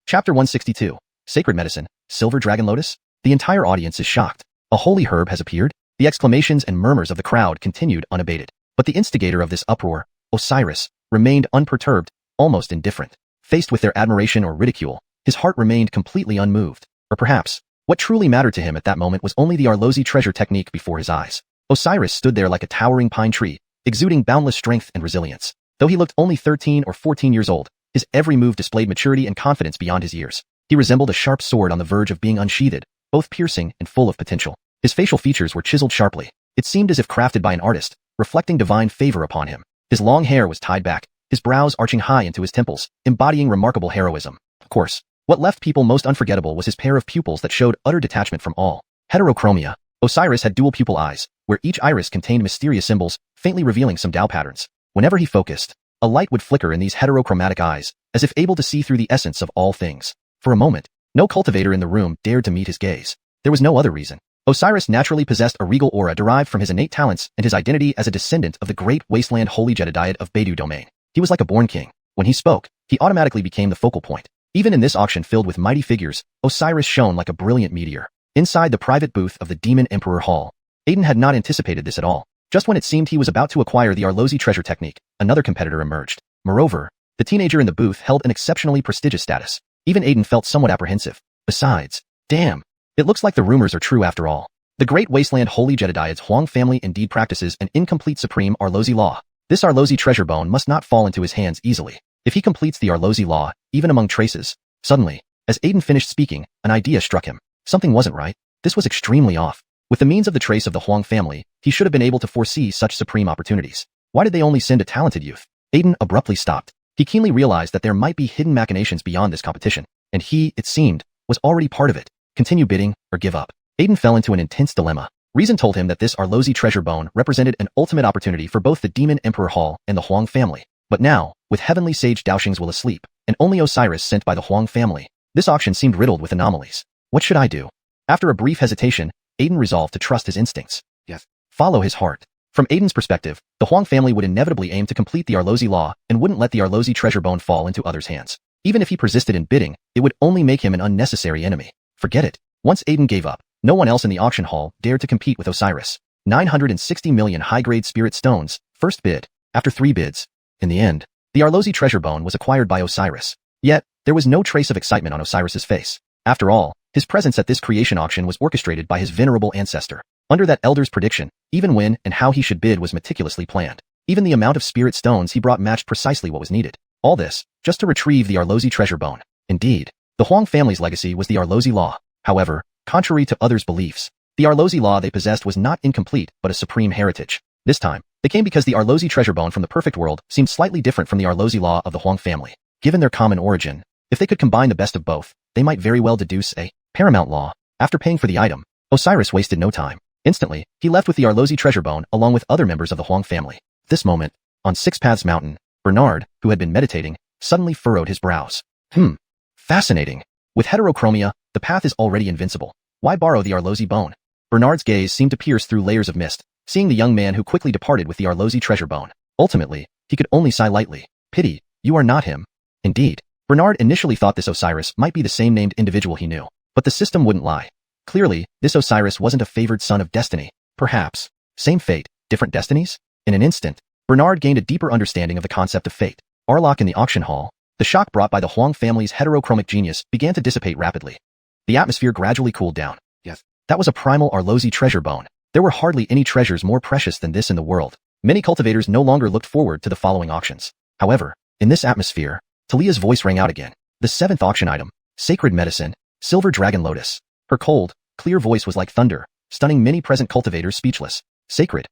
S1: Chapter 162. Sacred Medicine, Silver Dragon Lotus? The entire audience is shocked. A holy herb has appeared? The exclamations and murmurs of the crowd continued unabated. But the instigator of this uproar, Osiris, remained unperturbed, almost indifferent. Faced with their admiration or ridicule, his heart remained completely unmoved. Or perhaps, what truly mattered to him at that moment was only the Arlozi treasure technique before his eyes. Osiris stood there like a towering pine tree, exuding boundless strength and resilience. Though he looked only 13 or 14 years old, his every move displayed maturity and confidence beyond his years. He resembled a sharp sword on the verge of being unsheathed, both piercing and full of potential. His facial features were chiseled sharply. It seemed as if crafted by an artist, reflecting divine favor upon him. His long hair was tied back, his brows arching high into his temples, embodying remarkable heroism. Of course, what left people most unforgettable was his pair of pupils that showed utter detachment from all. Heterochromia. Osiris had dual pupil eyes, where each iris contained mysterious symbols, faintly revealing some Tao patterns. Whenever he focused, a light would flicker in these heterochromatic eyes, as if able to see through the essence of all things. For a moment, no cultivator in the room dared to meet his gaze. There was no other reason. Osiris naturally possessed a regal aura derived from his innate talents and his identity as a descendant of the great wasteland holy Jedediad of Beidou domain. He was like a born king. When he spoke, he automatically became the focal point. Even in this auction filled with mighty figures, Osiris shone like a brilliant meteor. Inside the private booth of the Demon Emperor Hall, Aiden had not anticipated this at all. Just when it seemed he was about to acquire the Arlozi treasure technique, another competitor emerged. Moreover, the teenager in the booth held an exceptionally prestigious status. Even Aiden felt somewhat apprehensive. Besides, damn, it looks like the rumors are true after all. The great wasteland holy Jedediad's Huang family indeed practices an incomplete supreme Arlozi law. This Arlozi treasure bone must not fall into his hands easily. If he completes the Arlozi law, even among traces. Suddenly, as Aiden finished speaking, an idea struck him. Something wasn't right. This was extremely off. With the means of the trace of the Huang family, he should have been able to foresee such supreme opportunities. Why did they only send a talented youth? Aiden abruptly stopped. He keenly realized that there might be hidden machinations beyond this competition, and he, it seemed, was already part of it. Continue bidding, or give up. Aiden fell into an intense dilemma. Reason told him that this Arlozi treasure bone represented an ultimate opportunity for both the Demon Emperor Hall and the Huang family. But now, with heavenly sage Daoxing's will asleep, and only Osiris sent by the Huang family, this auction seemed riddled with anomalies. What should I do? After a brief hesitation, Aiden resolved to trust his instincts. Yes. Follow his heart. From Aiden's perspective, the Huang family would inevitably aim to complete the Arlozi law and wouldn't let the Arlozi treasure bone fall into others' hands. Even if he persisted in bidding, it would only make him an unnecessary enemy. Forget it. Once Aiden gave up, no one else in the auction hall dared to compete with Osiris. 960 million high-grade spirit stones, first bid. After 3 bids. In the end, the Arlozi treasure bone was acquired by Osiris. Yet, there was no trace of excitement on Osiris's face. After all, his presence at this creation auction was orchestrated by his venerable ancestor. Under that elder's prediction, even when and how he should bid was meticulously planned. Even the amount of spirit stones he brought matched precisely what was needed. All this, just to retrieve the Arlozi treasure bone. Indeed, the Huang family's legacy was the Arlozi law. However, contrary to others' beliefs, the Arlozi law they possessed was not incomplete but a supreme heritage. This time, they came because the Arlozi treasure bone from the perfect world seemed slightly different from the Arlozi law of the Huang family. Given their common origin, if they could combine the best of both, they might very well deduce a paramount law. After paying for the item, Osiris wasted no time. Instantly, he left with the Arlozi treasure bone along with other members of the Huang family. At this moment, on Six Paths Mountain, Bernard, who had been meditating, suddenly furrowed his brows. Fascinating. With heterochromia, the path is already invincible. Why borrow the Arlozi bone? Bernard's gaze seemed to pierce through layers of mist, seeing the young man who quickly departed with the Arlozi treasure bone. Ultimately, he could only sigh lightly. Pity, you are not him. Indeed, Bernard initially thought this Osiris might be the same named individual he knew, but the system wouldn't lie. Clearly, this Osiris wasn't a favored son of destiny. Perhaps. Same fate, different destinies? In an instant, Bernard gained a deeper understanding of the concept of fate. Arlok in the auction hall. The shock brought by the Huang family's heterochromic genius began to dissipate rapidly. The atmosphere gradually cooled down. Yes, that was a primal Arlozi treasure bone. There were hardly any treasures more precious than this in the world. Many cultivators no longer looked forward to the following auctions. However, in this atmosphere, Talia's voice rang out again. The 7th auction item, Sacred Medicine, Silver Dragon Lotus. Her cold, clear voice was like thunder, stunning many present cultivators speechless. Sacred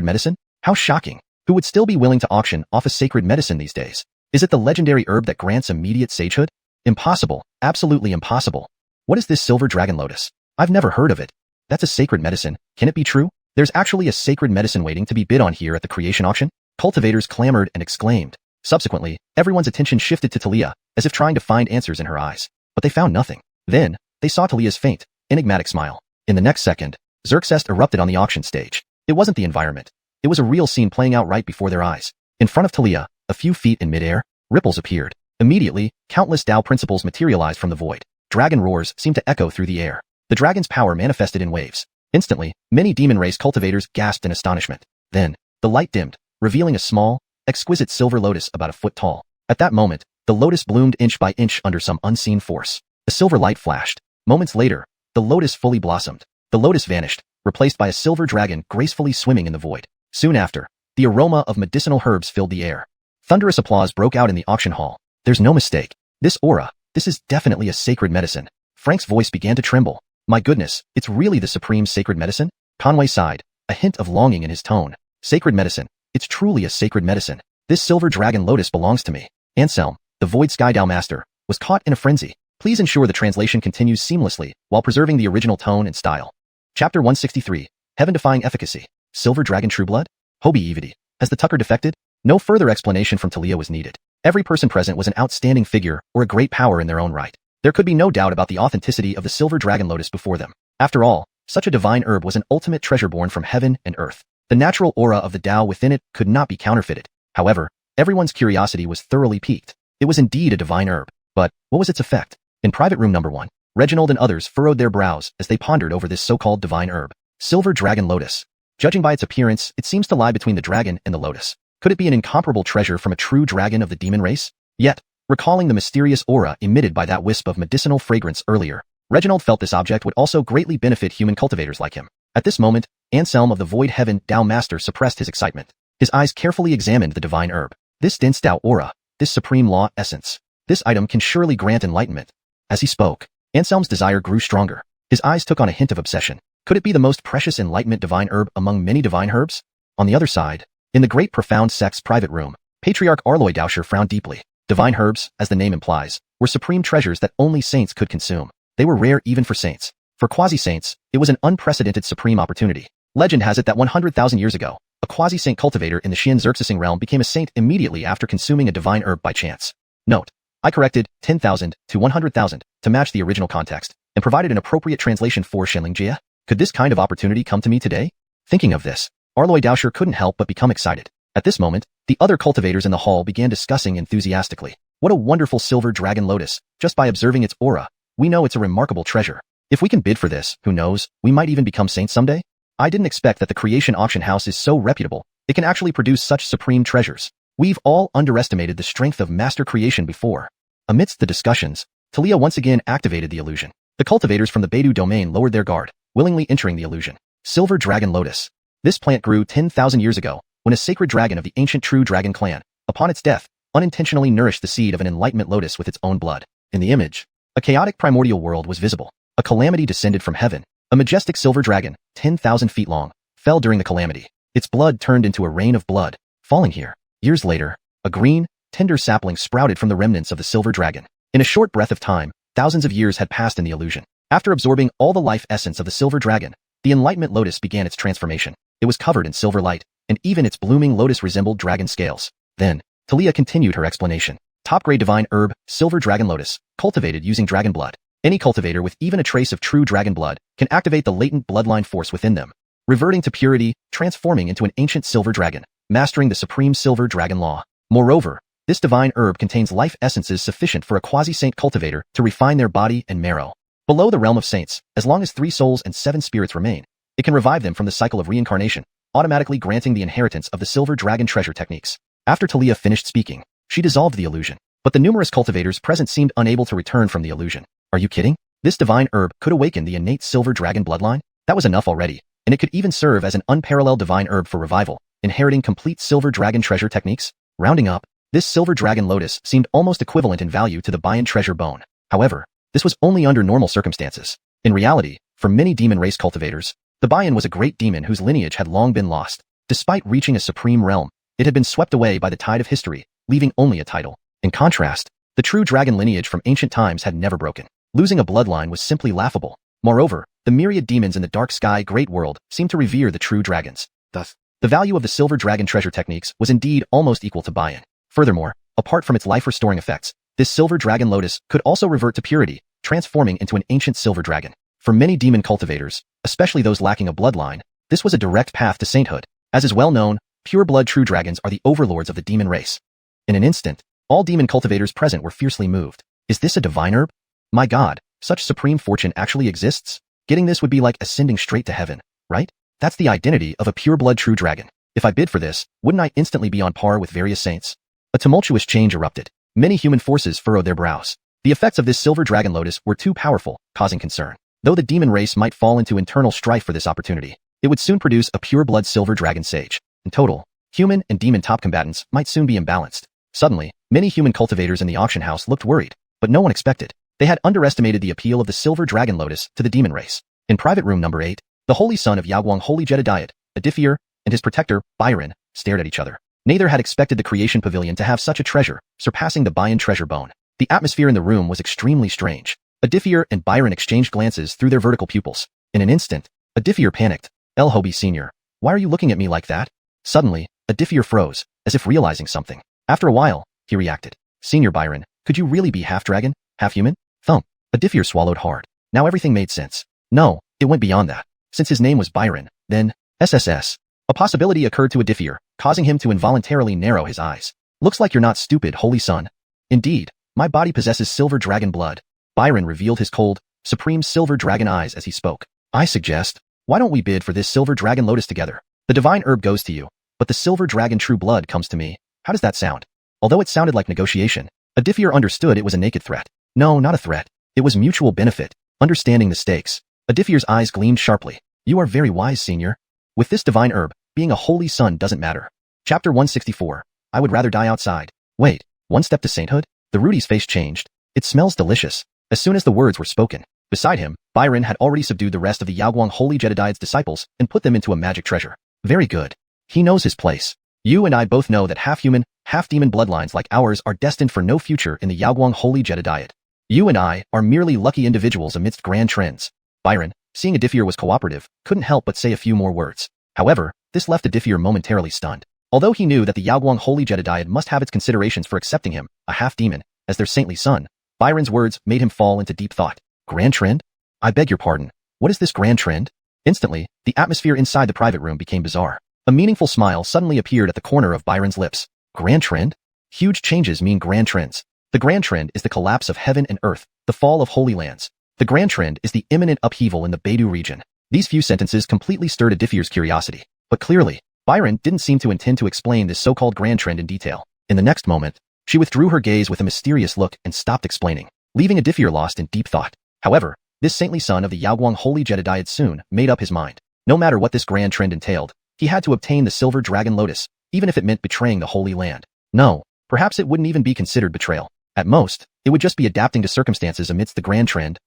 S1: medicine? How shocking. Who would still be willing to auction off a sacred medicine these days? Is it the legendary herb that grants immediate sagehood? Impossible, absolutely impossible. What is this Silver Dragon Lotus? I've never heard of it. That's a sacred medicine. Can it be true? There's actually a sacred medicine waiting to be bid on here at the creation auction? Cultivators clamored and exclaimed. Subsequently, everyone's attention shifted to Talia, as if trying to find answers in her eyes. But they found nothing. Then, they saw Talia's faint, enigmatic smile. In the next second, Xerxes erupted on the auction stage. It wasn't the environment. It was a real scene playing out right before their eyes. In front of Talia, a few feet in midair, ripples appeared. Immediately, countless Tao principles materialized from the void. Dragon roars seemed to echo through the air. The dragon's power manifested in waves. Instantly, many demon race cultivators gasped in astonishment. Then, the light dimmed, revealing a small, exquisite silver lotus about a foot tall. At that moment, the lotus bloomed inch by inch under some unseen force. A silver light flashed. Moments later, the lotus fully blossomed. The lotus vanished, replaced by a silver dragon gracefully swimming in the void. Soon after, the aroma of medicinal herbs filled the air. Thunderous applause broke out in the auction hall. There's no mistake. This aura, this is definitely a sacred medicine. Frank's voice began to tremble. My goodness, it's really the supreme sacred medicine? Conway sighed, a hint of longing in his tone. Sacred medicine. It's truly a sacred medicine. This silver dragon lotus belongs to me. Anselm, the Void Sky Dao Master, was caught in a frenzy. Please ensure the translation continues seamlessly while preserving the original tone and style. Chapter 163, Heaven-Defying Efficacy. Silver Dragon True Blood? Hobie Evity. Has the Tucker defected? No further explanation from Talia was needed. Every person present was an outstanding figure or a great power in their own right. There could be no doubt about the authenticity of the Silver Dragon Lotus before them. After all, such a divine herb was an ultimate treasure born from heaven and earth. The natural aura of the Tao within it could not be counterfeited. However, everyone's curiosity was thoroughly piqued. It was indeed a divine herb. But, what was its effect? In private room number 1, Reginald and others furrowed their brows as they pondered over this so-called divine herb. Silver Dragon Lotus. Judging by its appearance, it seems to lie between the dragon and the lotus. Could it be an incomparable treasure from a true dragon of the demon race? Yet, recalling the mysterious aura emitted by that wisp of medicinal fragrance earlier, Reginald felt this object would also greatly benefit human cultivators like him. At this moment, Anselm of the Void Heaven Tao Master suppressed his excitement. His eyes carefully examined the divine herb. This dense Tao aura, this supreme law essence, this item can surely grant enlightenment. As he spoke, Anselm's desire grew stronger. His eyes took on a hint of obsession. Could it be the most precious enlightenment divine herb among many divine herbs? On the other side, in the great profound sect's private room, Patriarch Arloy Dauscher frowned deeply. Divine herbs, as the name implies, were supreme treasures that only saints could consume. They were rare even for saints. For quasi-saints, it was an unprecedented supreme opportunity. Legend has it that 100,000 years ago, a quasi-saint cultivator in the Xianxia realm became a saint immediately after consuming a divine herb by chance. Note: I corrected 10,000 to 100,000 to match the original context, and provided an appropriate translation for Xianxia. Could this kind of opportunity come to me today? Thinking of this, Arloy Dauscher couldn't help but become excited. At this moment, the other cultivators in the hall began discussing enthusiastically. What a wonderful silver dragon lotus. Just by observing its aura, we know it's a remarkable treasure. If we can bid for this, who knows, we might even become saints someday? I didn't expect that the creation auction house is so reputable. It can actually produce such supreme treasures. We've all underestimated the strength of master creation before. Amidst the discussions, Talia once again activated the illusion. The cultivators from the Beidou domain lowered their guard, willingly entering the illusion. Silver Dragon Lotus. This plant grew 10,000 years ago, when a sacred dragon of the ancient True Dragon clan, upon its death, unintentionally nourished the seed of an enlightenment lotus with its own blood. In the image, a chaotic primordial world was visible. A calamity descended from heaven. A majestic silver dragon, 10,000 feet long, fell during the calamity. Its blood turned into a rain of blood, falling here. Years later, a green, tender sapling sprouted from the remnants of the silver dragon. In a short breath of time, thousands of years had passed in the illusion. After absorbing all the life essence of the silver dragon, the enlightenment lotus began its transformation. It was covered in silver light, and even its blooming lotus resembled dragon scales. Then, Talia continued her explanation. Top-grade divine herb, silver dragon lotus, cultivated using dragon blood. Any cultivator with even a trace of true dragon blood can activate the latent bloodline force within them. reverting to purity, transforming into an ancient silver dragon, mastering the supreme silver dragon law. Moreover, this divine herb contains life essences sufficient for a quasi-saint cultivator to refine their body and marrow. Below the realm of saints, as long as 3 souls and 7 spirits remain, it can revive them from the cycle of reincarnation, automatically granting the inheritance of the silver dragon treasure techniques. After Talia finished speaking, she dissolved the illusion, but the numerous cultivators present seemed unable to return from the illusion. Are you kidding? This divine herb could awaken the innate silver dragon bloodline? That was enough already, and it could even serve as an unparalleled divine herb for revival, inheriting complete silver dragon treasure techniques. Rounding up, this silver dragon lotus seemed almost equivalent in value to the Bayan treasure bone. However, this was only under normal circumstances. In reality, for many demon race cultivators, the Bayan was a great demon whose lineage had long been lost. Despite reaching a supreme realm, it had been swept away by the tide of history, leaving only a title. In contrast, the true dragon lineage from ancient times had never broken. Losing a bloodline was simply laughable. Moreover, the myriad demons in the dark sky great world seemed to revere the true dragons. Thus, the value of the silver dragon treasure techniques was indeed almost equal to Bayan. Furthermore, apart from its life-restoring effects, this silver dragon lotus could also revert to purity, transforming into an ancient silver dragon. For many demon cultivators, especially those lacking a bloodline, this was a direct path to sainthood. As is well known, pure-blood true dragons are the overlords of the demon race. In an instant, all demon cultivators present were fiercely moved. Is this a divine herb? My God, such supreme fortune actually exists? Getting this would be like ascending straight to heaven, right? That's the identity of a pure-blood true dragon. If I bid for this, wouldn't I instantly be on par with various saints? A tumultuous change erupted. Many human forces furrowed their brows. The effects of this silver dragon lotus were too powerful, causing concern. Though the demon race might fall into internal strife for this opportunity, it would soon produce a pure-blood silver dragon sage. In total, human and demon top combatants might soon be imbalanced. Suddenly, many human cultivators in the auction house looked worried, but no one expected. They had underestimated the appeal of the silver dragon lotus to the demon race. In private room number 8, the holy son of Yaguang Holy Jedediah, Adifir, and his protector, Byron, stared at each other. Neither had expected the creation pavilion to have such a treasure, surpassing the Bayan treasure bone. The atmosphere in the room was extremely strange. Adifir and Byron exchanged glances through their vertical pupils. In an instant, Adifir panicked. El Hobi Sr., why are you looking at me like that? Suddenly, Adifir froze, as if realizing something. After a while, he reacted. Senior Byron, could you really be half dragon, half human? Thump. Adifir swallowed hard. Now everything made sense. No, it went beyond that. Since his name was Byron, then, SSS. A possibility occurred to Adifir, causing him to involuntarily narrow his eyes. Looks like you're not stupid, holy son. Indeed, my body possesses silver dragon blood. Byron revealed his cold, supreme silver dragon eyes as he spoke. I suggest, why don't we bid for this silver dragon lotus together? The divine herb goes to you, but the silver dragon true blood comes to me. How does that sound? Although it sounded like negotiation, Adifir understood it was a naked threat. No, not a threat. It was mutual benefit. Understanding the stakes, Adifir's eyes gleamed sharply. You are very wise, senior. With this divine herb, being a holy son doesn't matter. Chapter 164. I would rather die outside. Wait, one step to sainthood? The Rudy's face changed. It smells delicious. As soon as the words were spoken, beside him, Byron had already subdued the rest of the Yaguang Holy Jedediah's disciples and put them into a magic treasure. Very good. He knows his place. You and I both know that half-human, half-demon bloodlines like ours are destined for no future in the Yaguang Holy Jedediah. You and I are merely lucky individuals amidst grand trends. Byron, seeing Adifir was cooperative, couldn't help but say a few more words. However, this left Adifir momentarily stunned. Although he knew that the Yaguang Holy Jedediah must have its considerations for accepting him, a half-demon, as their saintly son, Byron's words made him fall into deep thought. Grand trend? I beg your pardon. What is this grand trend? Instantly, the atmosphere inside the private room became bizarre. A meaningful smile suddenly appeared at the corner of Byron's lips. Grand trend? Huge changes mean grand trends. The grand trend is the collapse of heaven and earth, the fall of holy lands. The grand trend is the imminent upheaval in the Beidou region. These few sentences completely stirred Adifir's curiosity. But clearly, Byron didn't seem to intend to explain this so-called grand trend in detail. In the next moment, she withdrew her gaze with a mysterious look and stopped explaining, leaving Adifir lost in deep thought. However, this saintly son of the Yaguang Holy Jedediah soon made up his mind. No matter what this grand trend entailed, he had to obtain the silver dragon lotus, even if it meant betraying the Holy Land. No, perhaps it wouldn't even be considered betrayal. At most, it would just be adapting to circumstances amidst the grand trend.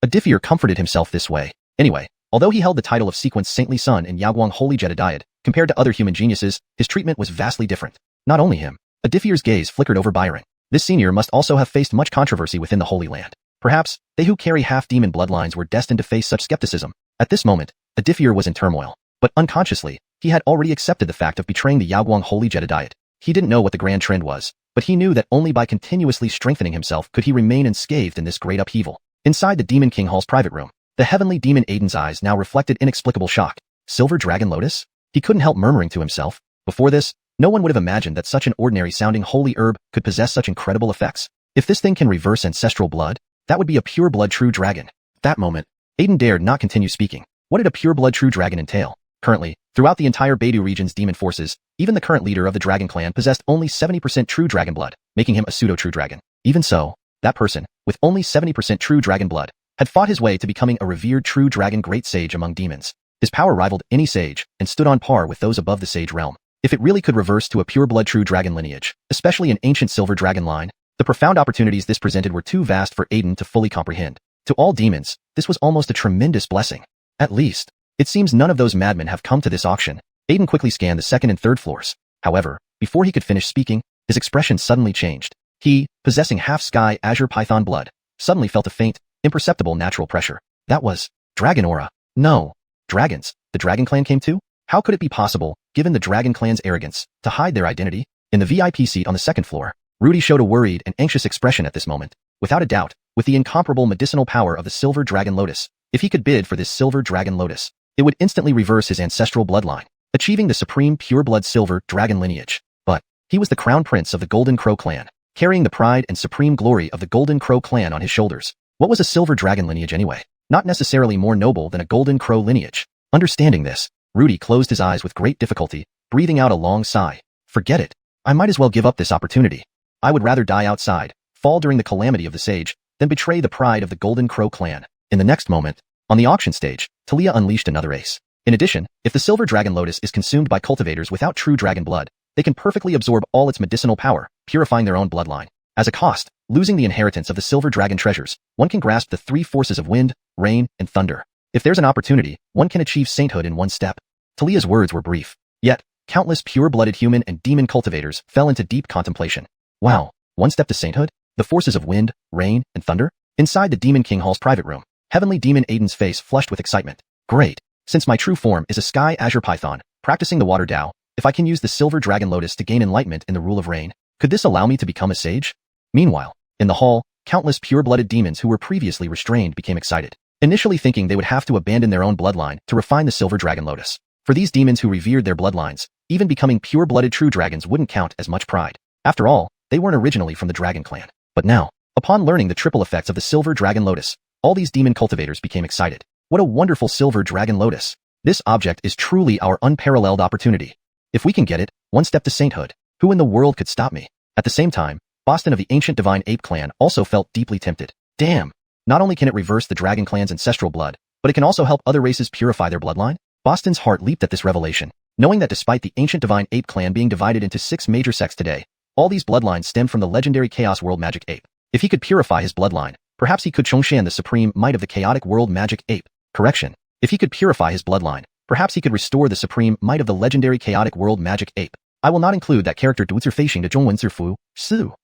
S1: Adifir comforted himself this way. Anyway, although he held the title of Sequence Saintly Son in Yaguang Holy Jedediah, compared to other human geniuses, his treatment was vastly different. Not only him. Adifir's gaze flickered over Byron. This senior must also have faced much controversy within the Holy Land. Perhaps, they who carry half-demon bloodlines were destined to face such skepticism. At this moment, Adifir was in turmoil. But unconsciously, he had already accepted the fact of betraying the Yaguang Holy Jedediah. He didn't know what the grand trend was, but he knew that only by continuously strengthening himself could he remain unscathed in this great upheaval. Inside the Demon King Hall's private room, the heavenly demon Aiden's eyes now reflected inexplicable shock. Silver Dragon Lotus? He couldn't help murmuring to himself. Before this, no one would have imagined that such an ordinary-sounding holy herb could possess such incredible effects. If this thing can reverse ancestral blood, that would be a pure-blood true dragon. At that moment, Aiden dared not continue speaking. What did a pure-blood true dragon entail? Currently, throughout the entire Beidou region's demon forces, even the current leader of the dragon clan possessed only 70% true dragon blood, making him a pseudo-true dragon. Even so, that person, with only 70% true dragon blood, had fought his way to becoming a revered true dragon great sage among demons. His power rivaled any sage and stood on par with those above the sage realm. If it really could reverse to a pure-blood true dragon lineage, especially an ancient silver dragon line, the profound opportunities this presented were too vast for Aiden to fully comprehend. To all demons, this was almost a tremendous blessing. At least, it seems none of those madmen have come to this auction. Aiden quickly scanned the second and third floors. However, before he could finish speaking, his expression suddenly changed. He, possessing half-sky azure python blood, suddenly felt a faint, imperceptible natural pressure. That was dragon aura. No. Dragons. The dragon clan came too? How could it be possible, given the dragon clan's arrogance, to hide their identity? In the VIP seat on the second floor, Rudy showed a worried and anxious expression at this moment. Without a doubt, with the incomparable medicinal power of the silver dragon lotus, if he could bid for this silver dragon lotus, it would instantly reverse his ancestral bloodline, achieving the supreme pure-blood silver dragon lineage. But he was the crown prince of the Golden Crow clan, carrying the pride and supreme glory of the Golden Crow clan on his shoulders. What was a silver dragon lineage anyway? Not necessarily more noble than a Golden Crow lineage. Understanding this, Rudy closed his eyes with great difficulty, breathing out a long sigh. Forget it. I might as well give up this opportunity. I would rather die outside, fall during the calamity of the sage, than betray the pride of the Golden Crow clan. In the next moment, on the auction stage, Talia unleashed another ace. In addition, if the silver dragon lotus is consumed by cultivators without true dragon blood, they can perfectly absorb all its medicinal power, purifying their own bloodline. As a cost, losing the inheritance of the silver dragon treasures, one can grasp the three forces of wind, rain, and thunder. If there's an opportunity, one can achieve sainthood in one step. Talia's words were brief. Yet, countless pure-blooded human and demon cultivators fell into deep contemplation. Wow, one step to sainthood? The forces of wind, rain, and thunder? Inside the Demon King Hall's private room, Heavenly Demon Aiden's face flushed with excitement. Great. Since my true form is a sky azure python, practicing the water Tao, if I can use the silver dragon lotus to gain enlightenment in the rule of rain, could this allow me to become a sage? Meanwhile, in the hall, countless pure-blooded demons who were previously restrained became excited, initially thinking they would have to abandon their own bloodline to refine the silver dragon lotus. For these demons who revered their bloodlines, even becoming pure-blooded true dragons wouldn't count as much pride. After all, they weren't originally from the dragon clan. But now, upon learning the triple effects of the silver dragon lotus, all these demon cultivators became excited. What a wonderful silver dragon lotus. This object is truly our unparalleled opportunity. If we can get it, one step to sainthood, who in the world could stop me? At the same time, Boston of the ancient divine ape clan also felt deeply tempted. Damn! Not only can it reverse the dragon clan's ancestral blood, but it can also help other races purify their bloodline? Boston's heart leaped at this revelation, knowing that despite the ancient divine ape clan being divided into 6 major sects today, all these bloodlines stemmed from the legendary Chaos World Magic Ape. If he could purify his bloodline, perhaps he could Xianxia the supreme might of the Chaotic World Magic Ape. Correction. If he could purify his bloodline, perhaps he could restore the supreme might of the legendary Chaotic World Magic Ape. I will not include that character Duzi facing the Zhongwen Fu, Su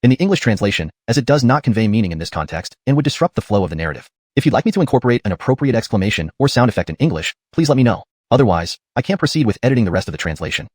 S1: in the English translation, as it does not convey meaning in this context and would disrupt the flow of the narrative. If you'd like me to incorporate an appropriate exclamation or sound effect in English, please let me know. Otherwise, I can't proceed with editing the rest of the translation.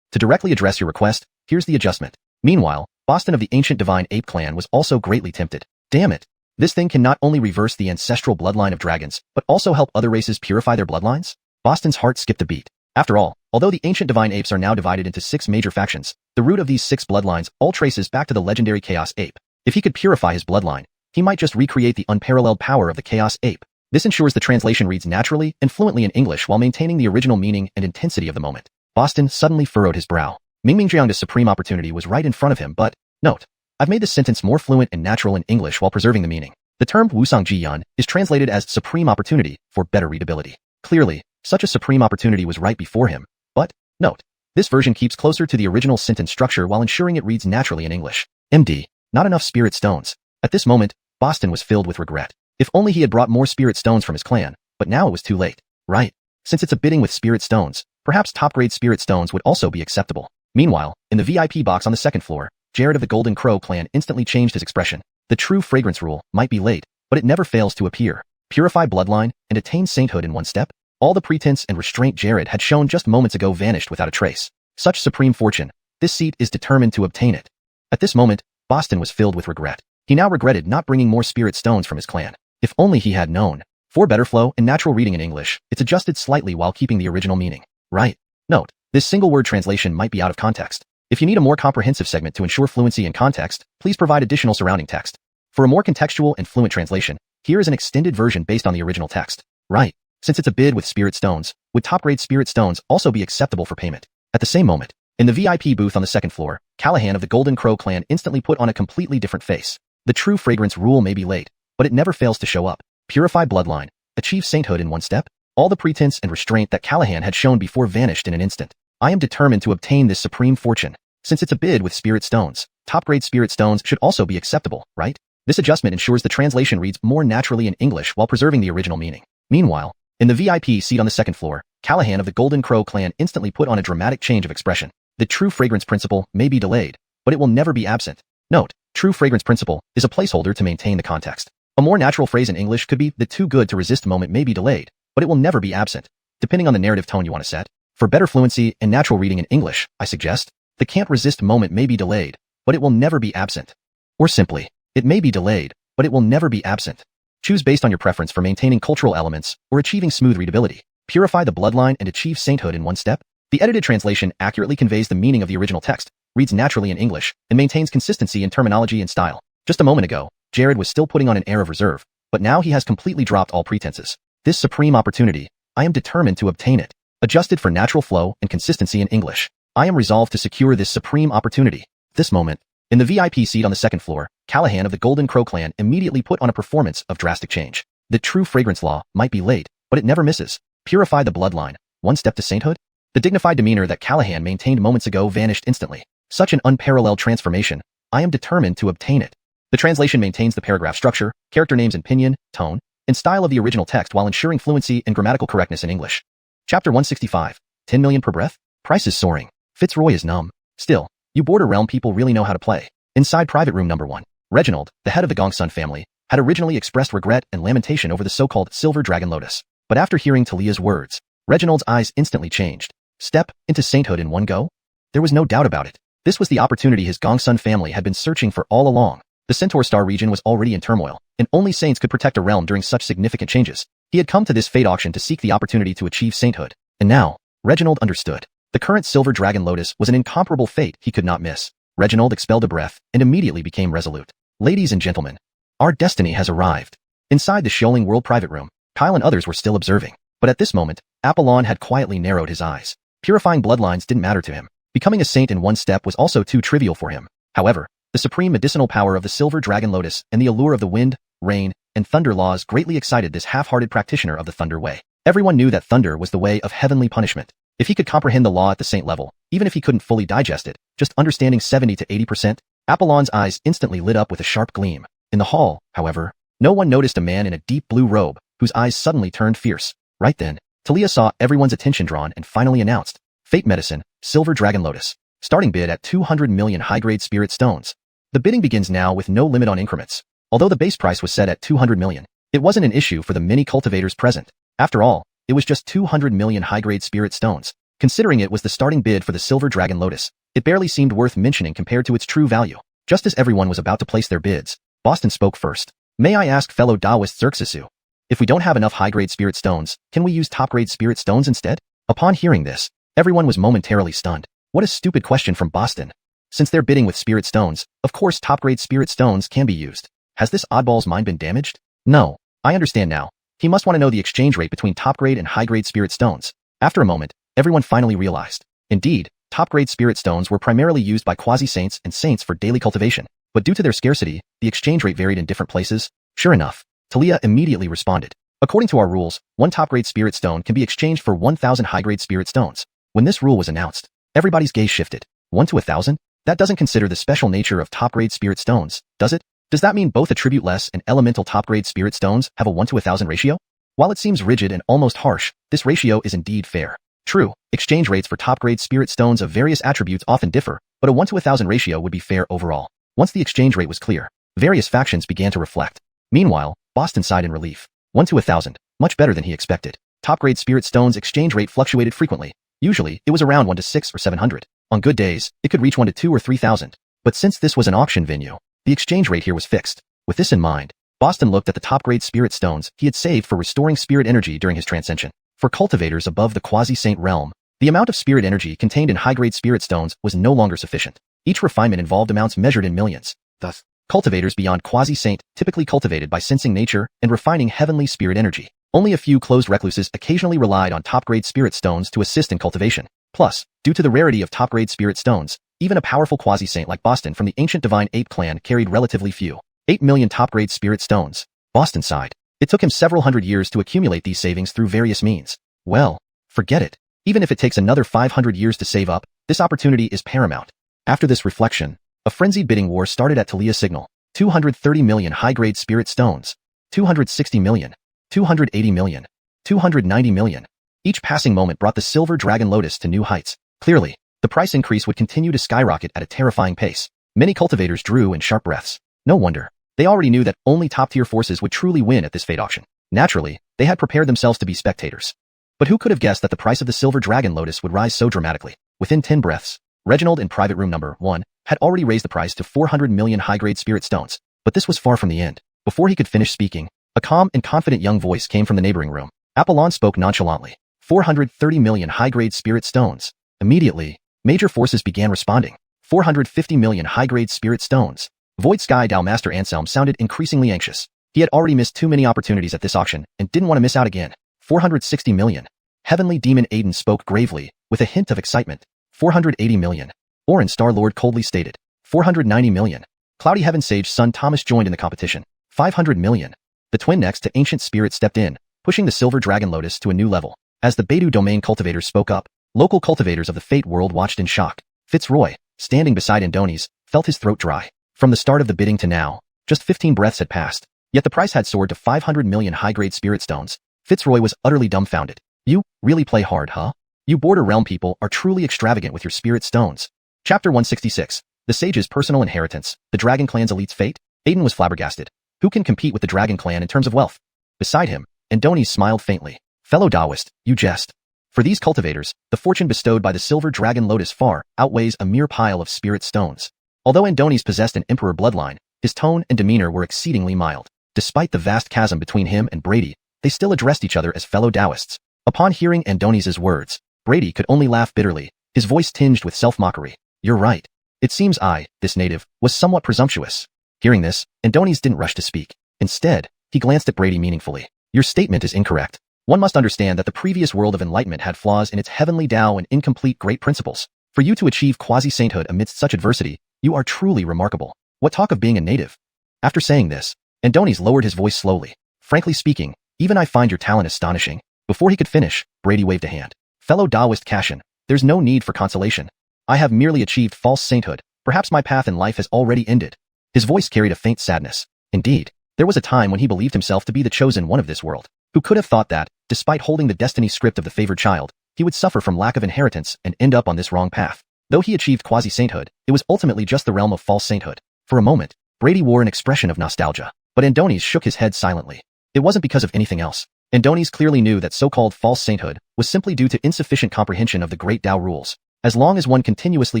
S1: To directly address your request, here's the adjustment. Meanwhile, Boston of the ancient divine ape clan was also greatly tempted. Damn it! This thing can not only reverse the ancestral bloodline of dragons, but also help other races purify their bloodlines? Boston's heart skipped a beat. After all, although the ancient divine apes are now divided into 6 major factions, the root of these 6 bloodlines all traces back to the legendary Chaos Ape. If he could purify his bloodline, he might just recreate the unparalleled power of the Chaos Ape. This ensures the translation reads naturally and fluently in English while maintaining the original meaning and intensity of the moment. Boston suddenly furrowed his brow. Mingmingjiang's supreme opportunity was right in front of him, but, note, I've made this sentence more fluent and natural in English while preserving the meaning. The term Wusangjiyan is translated as supreme opportunity for better readability. Clearly, such a supreme opportunity was right before him, but, note, this version keeps closer to the original sentence structure while ensuring it reads naturally in English. MD, not enough spirit stones. At this moment, Boston was filled with regret. If only he had brought more spirit stones from his clan, but now it was too late. Right. Since it's a bidding with spirit stones, perhaps top-grade spirit stones would also be acceptable. Meanwhile, in the VIP box on the second floor, Jared of the Golden Crow clan instantly changed his expression. The true fragrance rule might be late, but it never fails to appear. Purify bloodline and attain sainthood in one step? All the pretense and restraint Jared had shown just moments ago vanished without a trace. Such supreme fortune, this seat is determined to obtain it. At this moment, Boston was filled with regret. He now regretted not bringing more spirit stones from his clan. If only he had known. For better flow and natural reading in English, it's adjusted slightly while keeping the original meaning. Right. Note, this single word translation might be out of context. If you need a more comprehensive segment to ensure fluency and context, please provide additional surrounding text. For a more contextual and fluent translation, here is an extended version based on the original text. Right. Since it's a bid with spirit stones, would top-grade spirit stones also be acceptable for payment? At the same moment, in the VIP booth on the second floor, Callahan of the Golden Crow clan instantly put on a completely different face. The true fragrance rule may be late, but it never fails to show up. Purify bloodline, achieve sainthood in one step. All the pretense and restraint that Callahan had shown before vanished in an instant. I am determined to obtain this supreme fortune. Since it's a bid with spirit stones, top-grade spirit stones should also be acceptable, right? This adjustment ensures the translation reads more naturally in English while preserving the original meaning. Meanwhile, in the VIP seat on the second floor, Callahan of the Golden Crow clan instantly put on a dramatic change of expression. The true fragrance principle may be delayed, but it will never be absent. Note, true fragrance principle is a placeholder to maintain the context. A more natural phrase in English could be, the too good to resist moment may be delayed, but it will never be absent, depending on the narrative tone you want to set. For better fluency and natural reading in English, I suggest, the can't resist moment may be delayed, but it will never be absent. Or simply, it may be delayed, but it will never be absent. Choose based on your preference for maintaining cultural elements or achieving smooth readability. Purify the bloodline and achieve sainthood in one step. The edited translation accurately conveys the meaning of the original text, reads naturally in English, and maintains consistency in terminology and style. Just a moment ago, Jared was still putting on an air of reserve, but now he has completely dropped all pretenses. This supreme opportunity, I am determined to obtain it. Adjusted for natural flow and consistency in English, I am resolved to secure this supreme opportunity. This moment, in the VIP seat on the second floor, Callahan of the Golden Crow clan immediately put on a performance of drastic change. The true fragrance law might be late, but it never misses. Purify the bloodline, one step to sainthood? The dignified demeanor that Callahan maintained moments ago vanished instantly. Such an unparalleled transformation, I am determined to obtain it. The translation maintains the paragraph structure, character names and pinyin, tone, and style of the original text while ensuring fluency and grammatical correctness in English. Chapter 165, 10 million per breath? Prices soaring. Fitzroy is numb. Still, you Border Realm people really know how to play. Inside private room number 1. Reginald, the head of the Gongsun family, had originally expressed regret and lamentation over the so-called Silver Dragon Lotus. But after hearing Talia's words, Reginald's eyes instantly changed. Step into sainthood in one go? There was no doubt about it. This was the opportunity his Gongsun family had been searching for all along. The Centaur Star region was already in turmoil, and only saints could protect a realm during such significant changes. He had come to this fate auction to seek the opportunity to achieve sainthood. And now, Reginald understood. The current Silver Dragon Lotus was an incomparable fate he could not miss. Reginald expelled a breath and immediately became resolute. Ladies and gentlemen, our destiny has arrived. Inside the Shoaling World private room, Kyle and others were still observing. But at this moment, Apollon had quietly narrowed his eyes. Purifying bloodlines didn't matter to him. Becoming a saint in one step was also too trivial for him. However, the supreme medicinal power of the Silver Dragon Lotus and the allure of the wind, rain, and thunder laws greatly excited this half-hearted practitioner of the Thunder Way. Everyone knew that thunder was the way of heavenly punishment. If he could comprehend the law at the saint level, even if he couldn't fully digest it, just understanding 70 to 80%, Apollon's eyes instantly lit up with a sharp gleam. In the hall, however, no one noticed a man in a deep blue robe, whose eyes suddenly turned fierce. Right then, Talia saw everyone's attention drawn and finally announced, Fate Medicine, Silver Dragon Lotus. Starting bid at 200 million high-grade spirit stones. The bidding begins now with no limit on increments. Although the base price was set at 200 million, it wasn't an issue for the many cultivators present. After all, it was just 200 million high-grade spirit stones. Considering it was the starting bid for the Silver Dragon Lotus, it barely seemed worth mentioning compared to its true value. Just as everyone was about to place their bids, Boston spoke first. May I ask fellow Taoist Xerxesu, if we don't have enough high-grade spirit stones, can we use top-grade spirit stones instead? Upon hearing this, everyone was momentarily stunned. What a stupid question from Boston. Since they're bidding with spirit stones, of course top-grade spirit stones can be used. Has this oddball's mind been damaged? No, I understand now. He must want to know the exchange rate between top-grade and high-grade spirit stones. After a moment, everyone finally realized. Indeed, top-grade spirit stones were primarily used by quasi-saints and saints for daily cultivation. But due to their scarcity, the exchange rate varied in different places. Sure enough, Talia immediately responded. According to our rules, one top-grade spirit stone can be exchanged for 1,000 high-grade spirit stones. When this rule was announced, everybody's gaze shifted. 1 to 1,000? That doesn't consider the special nature of top-grade spirit stones, does it? Does that mean both attribute-less and elemental top-grade spirit stones have a 1 to 1,000 ratio? While it seems rigid and almost harsh, this ratio is indeed fair. True, exchange rates for top-grade spirit stones of various attributes often differ, but a 1 to 1,000 ratio would be fair overall. Once the exchange rate was clear, various factions began to reflect. Meanwhile, Boston sighed in relief. 1 to 1,000, much better than he expected. Top-grade spirit stones exchange rate fluctuated frequently. Usually, it was around 1 to 6 or 700. On good days, it could reach 1 to 2 or 3,000. But since this was an auction venue, the exchange rate here was fixed. With this in mind, Boston looked at the top-grade spirit stones he had saved for restoring spirit energy during his transcension. For cultivators above the quasi-saint realm, the amount of spirit energy contained in high-grade spirit stones was no longer sufficient. Each refinement involved amounts measured in millions. Thus, cultivators beyond quasi-saint typically cultivated by sensing nature and refining heavenly spirit energy. Only a few closed recluses occasionally relied on top-grade spirit stones to assist in cultivation. Plus, due to the rarity of top-grade spirit stones, even a powerful quasi-saint like Boston from the ancient divine ape clan carried relatively few. 8 million top-grade spirit stones. Boston sighed. It took him several hundred years to accumulate these savings through various means. Well, forget it. Even if it takes another 500 years to save up, this opportunity is paramount. After this reflection, a frenzied bidding war started at Talia's signal. 230 million high-grade spirit stones. 260 million. 280 million. 290 million. Each passing moment brought the silver dragon lotus to new heights. Clearly, the price increase would continue to skyrocket at a terrifying pace. Many cultivators drew in sharp breaths. No wonder. They already knew that only top-tier forces would truly win at this fate auction. Naturally, they had prepared themselves to be spectators. But who could have guessed that the price of the silver dragon lotus would rise so dramatically? Within 10 breaths, Reginald in private room number 1 had already raised the price to 400 million high-grade spirit stones. But this was far from the end. Before he could finish speaking, a calm and confident young voice came from the neighboring room. Apollon spoke nonchalantly. 430 million high-grade spirit stones. Immediately, major forces began responding. 450 million high-grade spirit stones. Void Sky Dao Master Anselm sounded increasingly anxious. He had already missed too many opportunities at this auction and didn't want to miss out again. 460 million. Heavenly Demon Aiden spoke gravely, with a hint of excitement. 480 million. Orin Star-Lord coldly stated. 490 million. Cloudy Heaven Sage Son Thomas joined in the competition. 500 million. The twin next to Ancient Spirit stepped in, pushing the Silver Dragon Lotus to a new level. As the Beidou domain cultivators spoke up, local cultivators of the Fate world watched in shock. Fitzroy, standing beside Andonies, felt his throat dry. From the start of the bidding to now, just 15 breaths had passed, yet the price had soared to 500 million high-grade spirit stones. Fitzroy was utterly dumbfounded. You really play hard, huh? You Border Realm people are truly extravagant with your spirit stones. Chapter 166. The Sage's Personal Inheritance, the Dragon Clan's Elite's Fate? Aiden was flabbergasted. Who can compete with the Dragon Clan in terms of wealth? Beside him, Andonies smiled faintly. Fellow Taoist, you jest. For these cultivators, the fortune bestowed by the Silver Dragon Lotus far outweighs a mere pile of spirit stones. Although Andonies possessed an emperor bloodline, his tone and demeanor were exceedingly mild. Despite the vast chasm between him and Brady, they still addressed each other as fellow Taoists. Upon hearing Andonies' words, Brady could only laugh bitterly, his voice tinged with self-mockery. You're right. It seems this native, was somewhat presumptuous. Hearing this, Andonies didn't rush to speak. Instead, he glanced at Brady meaningfully. Your statement is incorrect. One must understand that the previous world of enlightenment had flaws in its heavenly Tao and incomplete great principles. For you to achieve quasi-sainthood amidst such adversity, you are truly remarkable. What talk of being a native? After saying this, Andonies lowered his voice slowly. Frankly speaking, even I find your talent astonishing. Before he could finish, Brady waved a hand. Fellow Taoist Cashin, there's no need for consolation. I have merely achieved false sainthood. Perhaps my path in life has already ended. His voice carried a faint sadness. Indeed, there was a time when he believed himself to be the chosen one of this world. Who could have thought that, despite holding the destiny script of the favored child, he would suffer from lack of inheritance and end up on this wrong path? Though he achieved quasi-sainthood, it was ultimately just the realm of false sainthood. For a moment, Brady wore an expression of nostalgia, but Andonies shook his head silently. It wasn't because of anything else. Andonies clearly knew that so-called false sainthood was simply due to insufficient comprehension of the Great Tao rules. As long as one continuously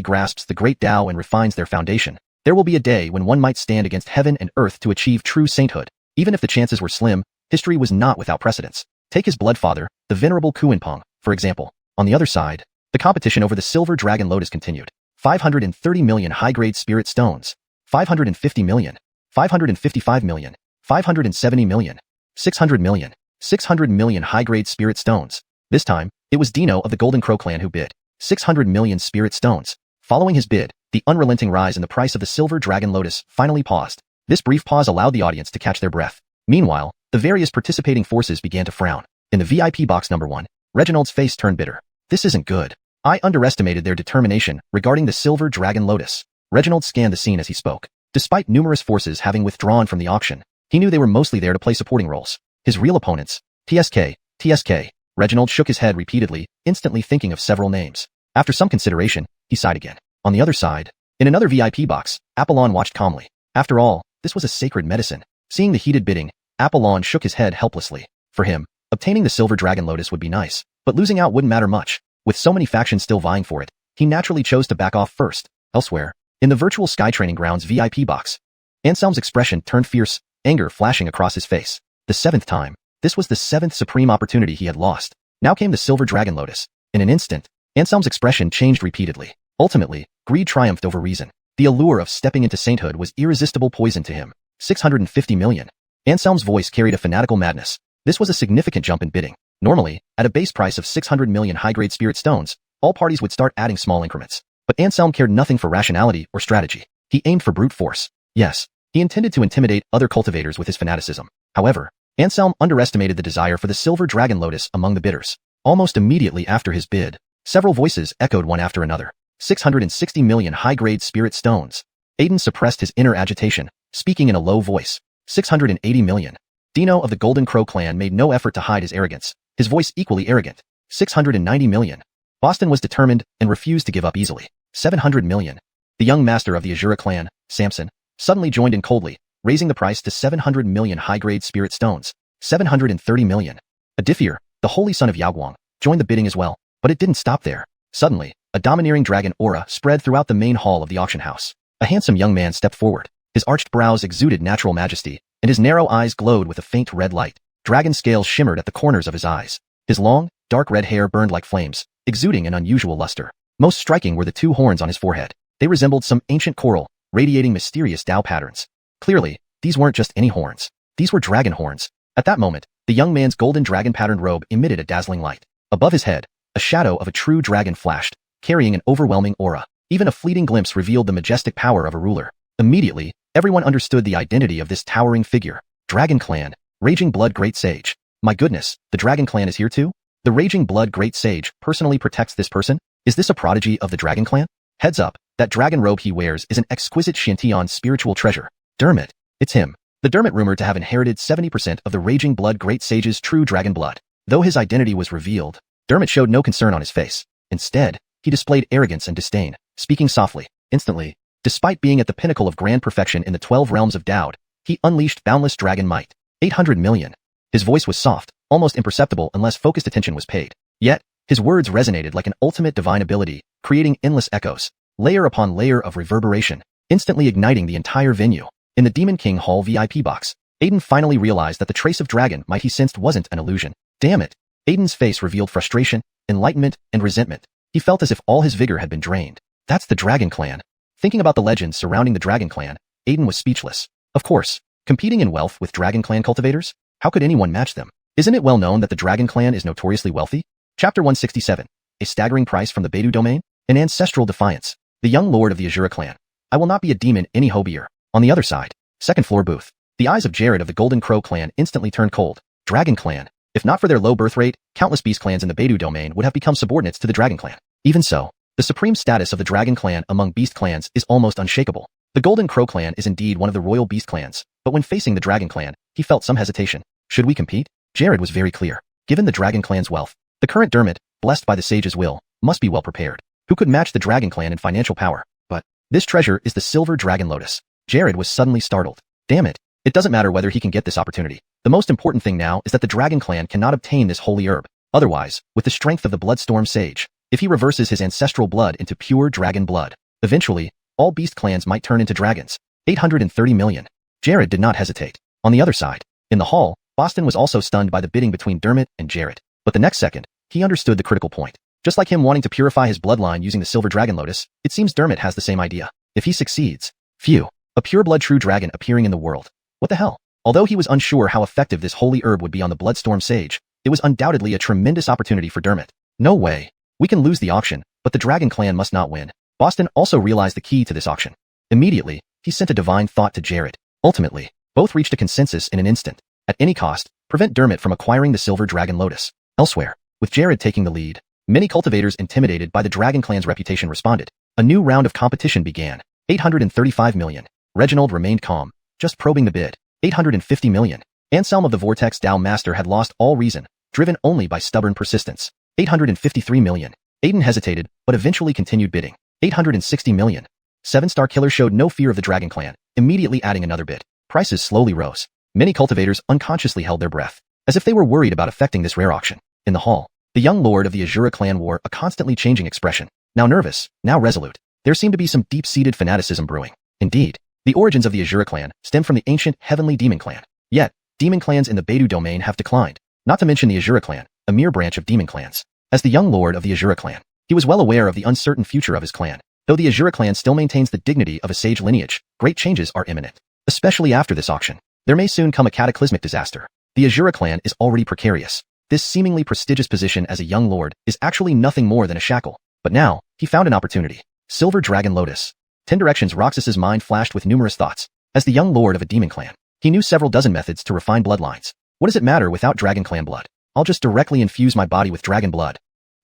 S1: grasps the Great Tao and refines their foundation, there will be a day when one might stand against heaven and earth to achieve true sainthood. Even if the chances were slim, history was not without precedents. Take his blood father, the venerable Kuinpong, for example. On the other side, the competition over the Silver Dragon Lotus continued. 530 million high-grade spirit stones. 550 million. 555 million. 570 million. 600 million. 600 million high-grade spirit stones. This time, it was Dino of the Golden Crow clan who bid. 600 million spirit stones. Following his bid, the unrelenting rise in the price of the Silver Dragon Lotus finally paused. This brief pause allowed the audience to catch their breath. Meanwhile, the various participating forces began to frown. In the VIP box number 1, Reginald's face turned bitter. This isn't good. I underestimated their determination regarding the Silver Dragon Lotus. Reginald scanned the scene as he spoke. Despite numerous forces having withdrawn from the auction, he knew they were mostly there to play supporting roles. His real opponents, TSK. Reginald shook his head repeatedly, instantly thinking of several names. After some consideration, he sighed again. On the other side, in another VIP box, Apollon watched calmly. After all, this was a sacred medicine. Seeing the heated bidding, Apollon shook his head helplessly. For him, obtaining the Silver Dragon Lotus would be nice, but losing out wouldn't matter much. With so many factions still vying for it, he naturally chose to back off first. Elsewhere, in the virtual Sky Training Grounds VIP box, Anselm's expression turned fierce. anger flashing across his face. The 7th time. This was the 7th supreme opportunity he had lost. Now came the silver dragon lotus. In an instant, Anselm's expression changed repeatedly. Ultimately, greed triumphed over reason. The allure of stepping into sainthood was irresistible poison to him. 650 million. Anselm's voice carried a fanatical madness. This was a significant jump in bidding. Normally, at a base price of 600 million high-grade spirit stones, all parties would start adding small increments. But Anselm cared nothing for rationality or strategy. He aimed for brute force. Yes, he intended to intimidate other cultivators with his fanaticism. However, Anselm underestimated the desire for the silver dragon lotus among the bidders. Almost immediately after his bid, several voices echoed one after another. 660 million high-grade spirit stones. Aiden suppressed his inner agitation, speaking in a low voice. 680 million. Dino of the Golden Crow clan made no effort to hide his arrogance, his voice equally arrogant. 690 million. Boston was determined and refused to give up easily. 700 million. The young master of the Azura clan, Samson, suddenly joined in coldly, raising the price to 700 million high-grade spirit stones. 730 million. Adifir, the holy son of Yaoguang, joined the bidding as well, but it didn't stop there. Suddenly, a domineering dragon aura spread throughout the main hall of the auction house. A handsome young man stepped forward. His arched brows exuded natural majesty, and his narrow eyes glowed with a faint red light. Dragon scales shimmered at the corners of his eyes. His long, dark red hair burned like flames, exuding an unusual luster. Most striking were the 2 horns on his forehead. They resembled some ancient coral, radiating mysterious Tao patterns. Clearly, these weren't just any horns. These were dragon horns. At that moment, the young man's golden dragon-patterned robe emitted a dazzling light. Above his head, a shadow of a true dragon flashed, carrying an overwhelming aura. Even a fleeting glimpse revealed the majestic power of a ruler. Immediately, everyone understood the identity of this towering figure. Dragon Clan, Raging Blood Great Sage. My goodness, the Dragon Clan is here too? The Raging Blood Great Sage personally protects this person? Is this a prodigy of the Dragon Clan? Heads up, that dragon robe he wears is an exquisite Xiantian spiritual treasure. Dermot. It's him. The Dermot rumored to have inherited 70% of the Raging Blood Great Sage's true dragon blood. Though his identity was revealed, Dermot showed no concern on his face. Instead, he displayed arrogance and disdain, speaking softly. Instantly, despite being at the pinnacle of grand perfection in the 12 realms of Daod, he unleashed boundless dragon might. 800 million. His voice was soft, almost imperceptible unless focused attention was paid. Yet, his words resonated like an ultimate divine ability, creating endless echoes, layer upon layer of reverberation, instantly igniting the entire venue. In the Demon King Hall VIP box, Aiden finally realized that the trace of dragon might he sensed wasn't an illusion. Damn it. Aiden's face revealed frustration, enlightenment, and resentment. He felt as if all his vigor had been drained. That's the Dragon Clan. Thinking about the legends surrounding the Dragon Clan, Aiden was speechless. Of course, competing in wealth with Dragon Clan cultivators? How could anyone match them? Isn't it well known that the Dragon Clan is notoriously wealthy? Chapter 167. A staggering price from the Beidou domain? An ancestral defiance. The young lord of the Azura clan. I will not be a demon any hobier. On the other side, 2nd floor booth. The eyes of Jared of the Golden Crow clan instantly turned cold. Dragon Clan. If not for their low birth rate, countless beast clans in the Beidou domain would have become subordinates to the Dragon Clan. Even so, the supreme status of the Dragon Clan among beast clans is almost unshakable. The Golden Crow clan is indeed one of the royal beast clans, but when facing the Dragon Clan, he felt some hesitation. Should we compete? Jared was very clear. Given the Dragon Clan's wealth, the current Dermot, blessed by the sage's will, must be well prepared. Who could match the Dragon Clan in financial power? But this treasure is the silver dragon lotus. Jared was suddenly startled. Damn it. It doesn't matter whether he can get this opportunity. The most important thing now is that the Dragon Clan cannot obtain this holy herb. Otherwise, with the strength of the Bloodstorm Sage, if he reverses his ancestral blood into pure dragon blood, eventually, all beast clans might turn into dragons. 830 million. Jared did not hesitate. On the other side, in the hall, Boston was also stunned by the bidding between Dermot and Jared. But the next second, he understood the critical point. Just like him wanting to purify his bloodline using the silver dragon lotus, it seems Dermot has the same idea. If he succeeds, phew, a pureblood true dragon appearing in the world. What the hell? Although he was unsure how effective this holy herb would be on the Bloodstorm Sage, it was undoubtedly a tremendous opportunity for Dermot. No way. We can lose the auction, but the Dragon Clan must not win. Boston also realized the key to this auction. Immediately, he sent a divine thought to Jared. Ultimately, both reached a consensus in an instant. At any cost, prevent Dermot from acquiring the silver dragon lotus. Elsewhere, with Jared taking the lead, many cultivators intimidated by the Dragon Clan's reputation responded. A new round of competition began. 835 million. Reginald remained calm, just probing the bid. 850 million. Anselm of the Vortex Dao Master had lost all reason, driven only by stubborn persistence. 853 million. Aiden hesitated, but eventually continued bidding. 860 million. 7-Star Killer showed no fear of the Dragon Clan, immediately adding another bid. Prices slowly rose. Many cultivators unconsciously held their breath, as if they were worried about affecting this rare auction. In the hall, the young lord of the Azura clan wore a constantly changing expression. Now nervous, now resolute. There seemed to be some deep-seated fanaticism brewing. Indeed, The origins of the Azura clan stem from the ancient heavenly demon clan. Yet, demon clans in the Beidou domain have declined, not to mention the Azura clan, a mere branch of demon clans. As the young lord of the Azura clan, he was well aware of the uncertain future of his clan. Though the Azura clan still maintains the dignity of a sage lineage, great changes are imminent. Especially after this auction, there may soon come a cataclysmic disaster. The Azura clan is already precarious. This seemingly prestigious position as a young lord is actually nothing more than a shackle. But now, he found an opportunity. Silver Dragon Lotus. 10 Directions Roxas's mind flashed with numerous thoughts. As the young lord of a demon clan, he knew several dozen methods to refine bloodlines. What does it matter without dragon clan blood? I'll just directly infuse my body with dragon blood.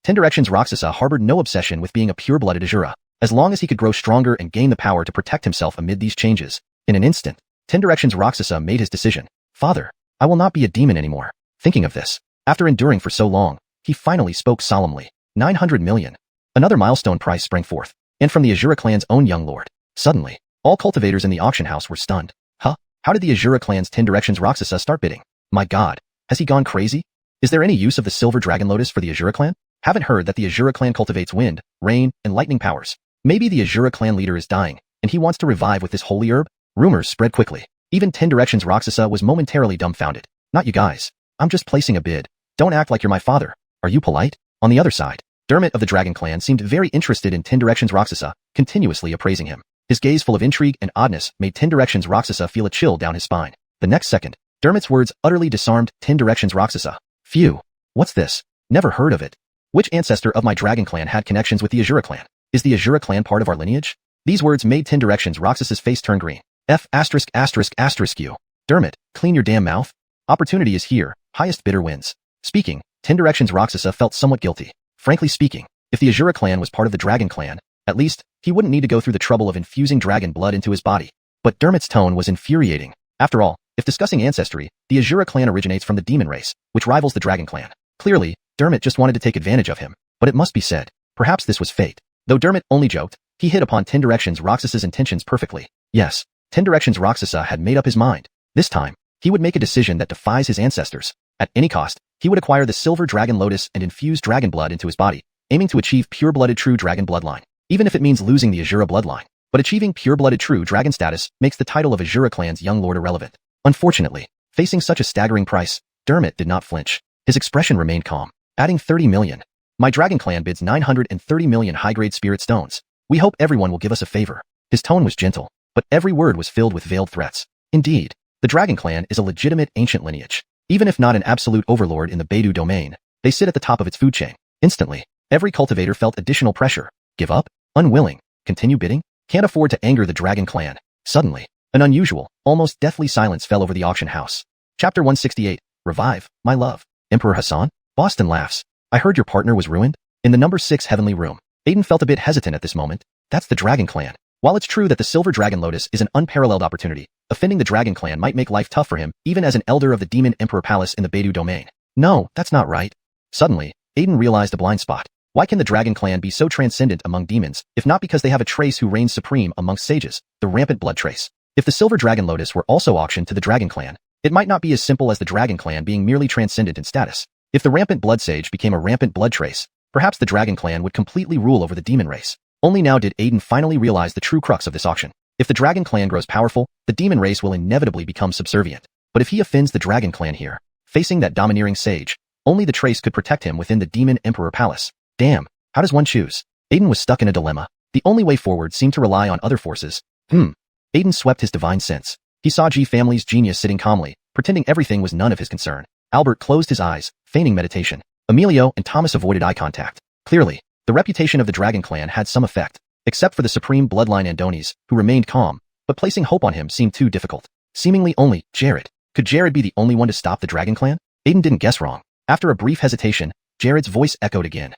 S1: 10 Directions Roxasa harbored no obsession with being a pure-blooded Azura, as long as he could grow stronger and gain the power to protect himself amid these changes. In an instant, 10 Directions Roxasa made his decision. Father, I will not be a demon anymore. Thinking of this, after enduring for so long, he finally spoke solemnly. 900 million. Another milestone price sprang forth, and from the Azura clan's own young lord. Suddenly, all cultivators in the auction house were stunned. Huh? How did the Azura clan's 10 Directions Roxasa start bidding? My god, has he gone crazy? Is there any use of the Silver Dragon Lotus for the Azura clan? Haven't heard that the Azura clan cultivates wind, rain, and lightning powers. Maybe the Azura clan leader is dying, and he wants to revive with this holy herb? Rumors spread quickly. Even 10 Directions Roxasa was momentarily dumbfounded. Not you guys. I'm just placing a bid. Don't act like you're my father. Are you polite? On the other side, Dermot of the Dragon Clan seemed very interested in 10 Directions Roxasa, continuously appraising him. His gaze full of intrigue and oddness made 10 Directions Roxasa feel a chill down his spine. The next second, Dermot's words utterly disarmed 10 Directions Roxasa. Phew. What's this? Never heard of it. Which ancestor of my Dragon Clan had connections with the Azura clan? Is the Azura clan part of our lineage? These words made 10 Directions Roxasa's face turn green. You. Dermot, clean your damn mouth. Opportunity is here. Highest bidder wins. Speaking, 10 Directions Roxasa felt somewhat guilty. Frankly speaking, if the Azura clan was part of the Dragon clan, at least, he wouldn't need to go through the trouble of infusing dragon blood into his body. But Dermot's tone was infuriating. After all, if discussing ancestry, the Azura clan originates from the demon race, which rivals the Dragon clan. Clearly, Dermot just wanted to take advantage of him. But it must be said, perhaps this was fate. Though Dermot only joked, he hit upon 10 Directions Roxasa's intentions perfectly. Yes, 10 Directions Roxasa had made up his mind. This time, he would make a decision that defies his ancestors. At any cost, he would acquire the Silver Dragon Lotus and infuse dragon blood into his body, aiming to achieve pure-blooded true dragon bloodline, even if it means losing the Azura bloodline. But achieving pure-blooded true dragon status makes the title of Azura clan's young lord irrelevant. Unfortunately, facing such a staggering price, Dermot did not flinch. His expression remained calm, adding 30 million. My Dragon clan bids 930 million high-grade spirit stones. We hope everyone will give us a favor. His tone was gentle, but every word was filled with veiled threats. Indeed, the Dragon clan is a legitimate ancient lineage. Even if not an absolute overlord in the Beidou domain, they sit at the top of its food chain. Instantly, every cultivator felt additional pressure. Give up? Unwilling? Continue bidding? Can't afford to anger the Dragon clan. Suddenly, an unusual, almost deathly silence fell over the auction house. Chapter 168. Revive, my love. Emperor Hassan? Boston laughs. I heard your partner was ruined? In the number 6 heavenly room, Aiden felt a bit hesitant at this moment. That's the Dragon clan. While it's true that the Silver Dragon Lotus is an unparalleled opportunity, offending the Dragon clan might make life tough for him, even as an elder of the Demon Emperor Palace in the Beidou domain. No, that's not right. Suddenly, Aiden realized a blind spot. Why can the Dragon clan be so transcendent among demons, if not because they have a trace who reigns supreme amongst sages, the rampant blood trace? If the Silver Dragon Lotus were also auctioned to the Dragon clan, it might not be as simple as the Dragon clan being merely transcendent in status. If the rampant blood sage became a rampant blood trace, perhaps the Dragon clan would completely rule over the demon race. Only now did Aiden finally realize the true crux of this auction. If the Dragon clan grows powerful, the demon race will inevitably become subservient. But if he offends the Dragon clan here, facing that domineering sage, only the trace could protect him within the Demon Emperor Palace. Damn, how does one choose? Aiden was stuck in a dilemma. The only way forward seemed to rely on other forces. Aiden swept his divine sense. He saw G family's genius sitting calmly, pretending everything was none of his concern. Albert closed his eyes, feigning meditation. Emilio and Thomas avoided eye contact. Clearly, the reputation of the Dragon clan had some effect, except for the supreme bloodline Andonis, who remained calm, but placing hope on him seemed too difficult. Seemingly only Jared. Could Jared be the only one to stop the Dragon clan? Aiden didn't guess wrong. After a brief hesitation, Jared's voice echoed again.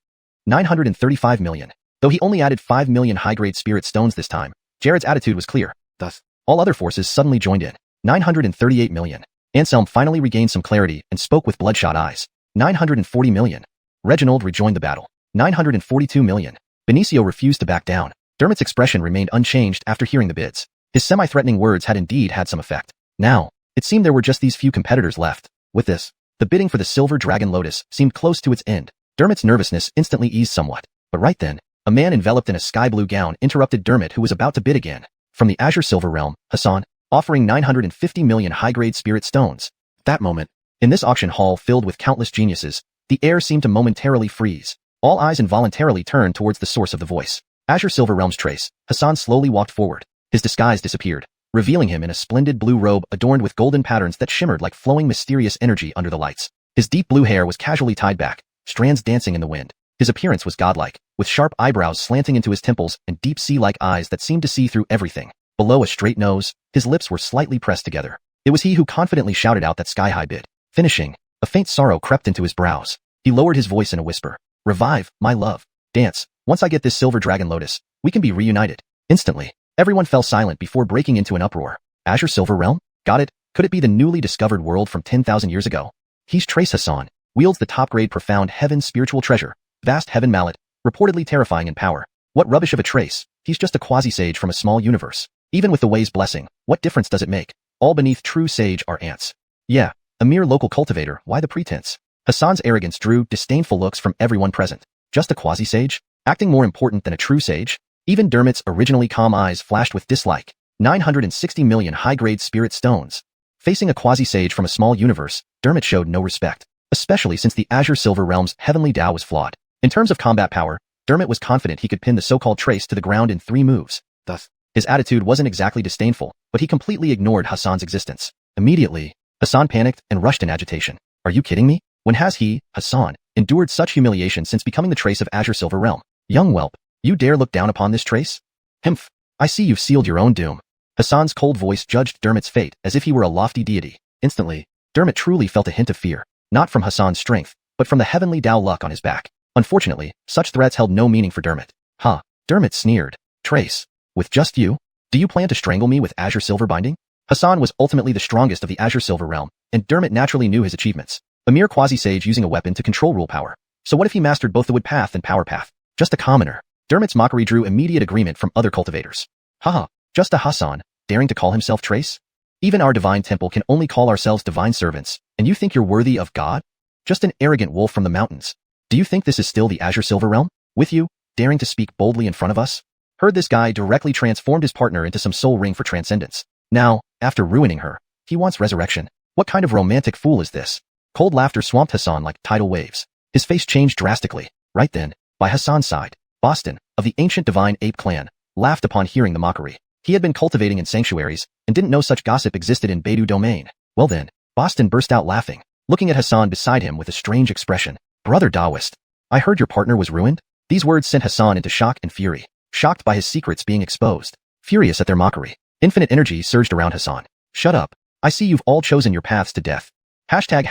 S1: 935 million. Though he only added 5 million high-grade spirit stones this time, Jared's attitude was clear. Thus, all other forces suddenly joined in. 938 million. Anselm finally regained some clarity and spoke with bloodshot eyes. 940 million. Reginald rejoined the battle. 942 million. Benicio refused to back down. Dermot's expression remained unchanged after hearing the bids. His semi-threatening words had indeed had some effect. Now, it seemed there were just these few competitors left. With this, the bidding for the Silver Dragon Lotus seemed close to its end. Dermot's nervousness instantly eased somewhat. But right then, a man enveloped in a sky blue gown interrupted Dermot, who was about to bid again. from the Azure Silver Realm, Hassan, offering 950 million high-grade spirit stones. That moment, in this auction hall filled with countless geniuses, the air seemed to momentarily freeze. All eyes involuntarily turned towards the source of the voice. Azure Silver Realm's trace, Hassan slowly walked forward. His disguise disappeared, revealing him in a splendid blue robe adorned with golden patterns that shimmered like flowing mysterious energy under the lights. His deep blue hair was casually tied back, strands dancing in the wind. His appearance was godlike, with sharp eyebrows slanting into his temples and deep sea-like eyes that seemed to see through everything. Below a straight nose, his lips were slightly pressed together. It was he who confidently shouted out that sky-high bid. Finishing, a faint sorrow crept into his brows. He lowered his voice in a whisper. Revive, my love. Dance. Once I get this silver dragon lotus, we can be reunited. Instantly, everyone fell silent before breaking into an uproar. Azure Silver Realm? Got it. Could it be the newly discovered world from 10,000 years ago? He's Trace Hassan, wields the top-grade profound heaven spiritual treasure, vast heaven mallet, reportedly terrifying in power. What rubbish of a trace, he's just a quasi-sage from a small universe. Even with the Way's blessing, what difference does it make? All beneath true sage are ants. Yeah, a mere local cultivator, why the pretense? Hassan's arrogance drew disdainful looks from everyone present. Just a quasi-sage? Acting more important than a true sage? Even Dermot's originally calm eyes flashed with dislike. 960 million high-grade spirit stones. Facing a quasi-sage from a small universe, Dermot showed no respect, especially since the Azure Silver Realm's heavenly Tao was flawed. In terms of combat power, Dermot was confident he could pin the so-called Trace to the ground in 3 moves. Thus, his attitude wasn't exactly disdainful, but he completely ignored Hassan's existence. Immediately, Hassan panicked and rushed in agitation. Are you kidding me? When has he, Hassan, endured such humiliation since becoming the Trace of Azure Silver Realm? Young whelp, you dare look down upon this Trace? Himph, I see you've sealed your own doom. Hassan's cold voice judged Dermot's fate as if he were a lofty deity. Instantly, Dermot truly felt a hint of fear, not from Hassan's strength, but from the heavenly Tao luck on his back. Unfortunately, such threats held no meaning for Dermot. Ha! Dermot sneered. Trace, with just you? Do you plan to strangle me with Azure Silver binding? Hassan was ultimately the strongest of the Azure Silver Realm, and Dermot naturally knew his achievements. A mere quasi-sage using a weapon to control rule power. So what if he mastered both the wood path and power path? Just a commoner. Dermot's mockery drew immediate agreement from other cultivators. Haha, just a Hassan, daring to call himself Trace? Even our divine temple can only call ourselves divine servants, and you think you're worthy of God? Just an arrogant wolf from the mountains. Do you think this is still the Azure Silver Realm? With you, daring to speak boldly in front of us? Heard this guy directly transformed his partner into some soul ring for transcendence. Now, after ruining her, he wants resurrection. What kind of romantic fool is this? Cold laughter swamped Hassan like tidal waves. His face changed drastically. Right then, by Hassan's side, Boston, of the ancient divine ape clan, laughed upon hearing the mockery. He had been cultivating in sanctuaries, and didn't know such gossip existed in Beidou domain. Well then, Boston burst out laughing, looking at Hassan beside him with a strange expression. Brother Taoist, I heard your partner was ruined? These words sent Hassan into shock and fury, shocked by his secrets being exposed. Furious at their mockery, infinite energy surged around Hassan. Shut up. I see you've all chosen your paths to death. Hashtag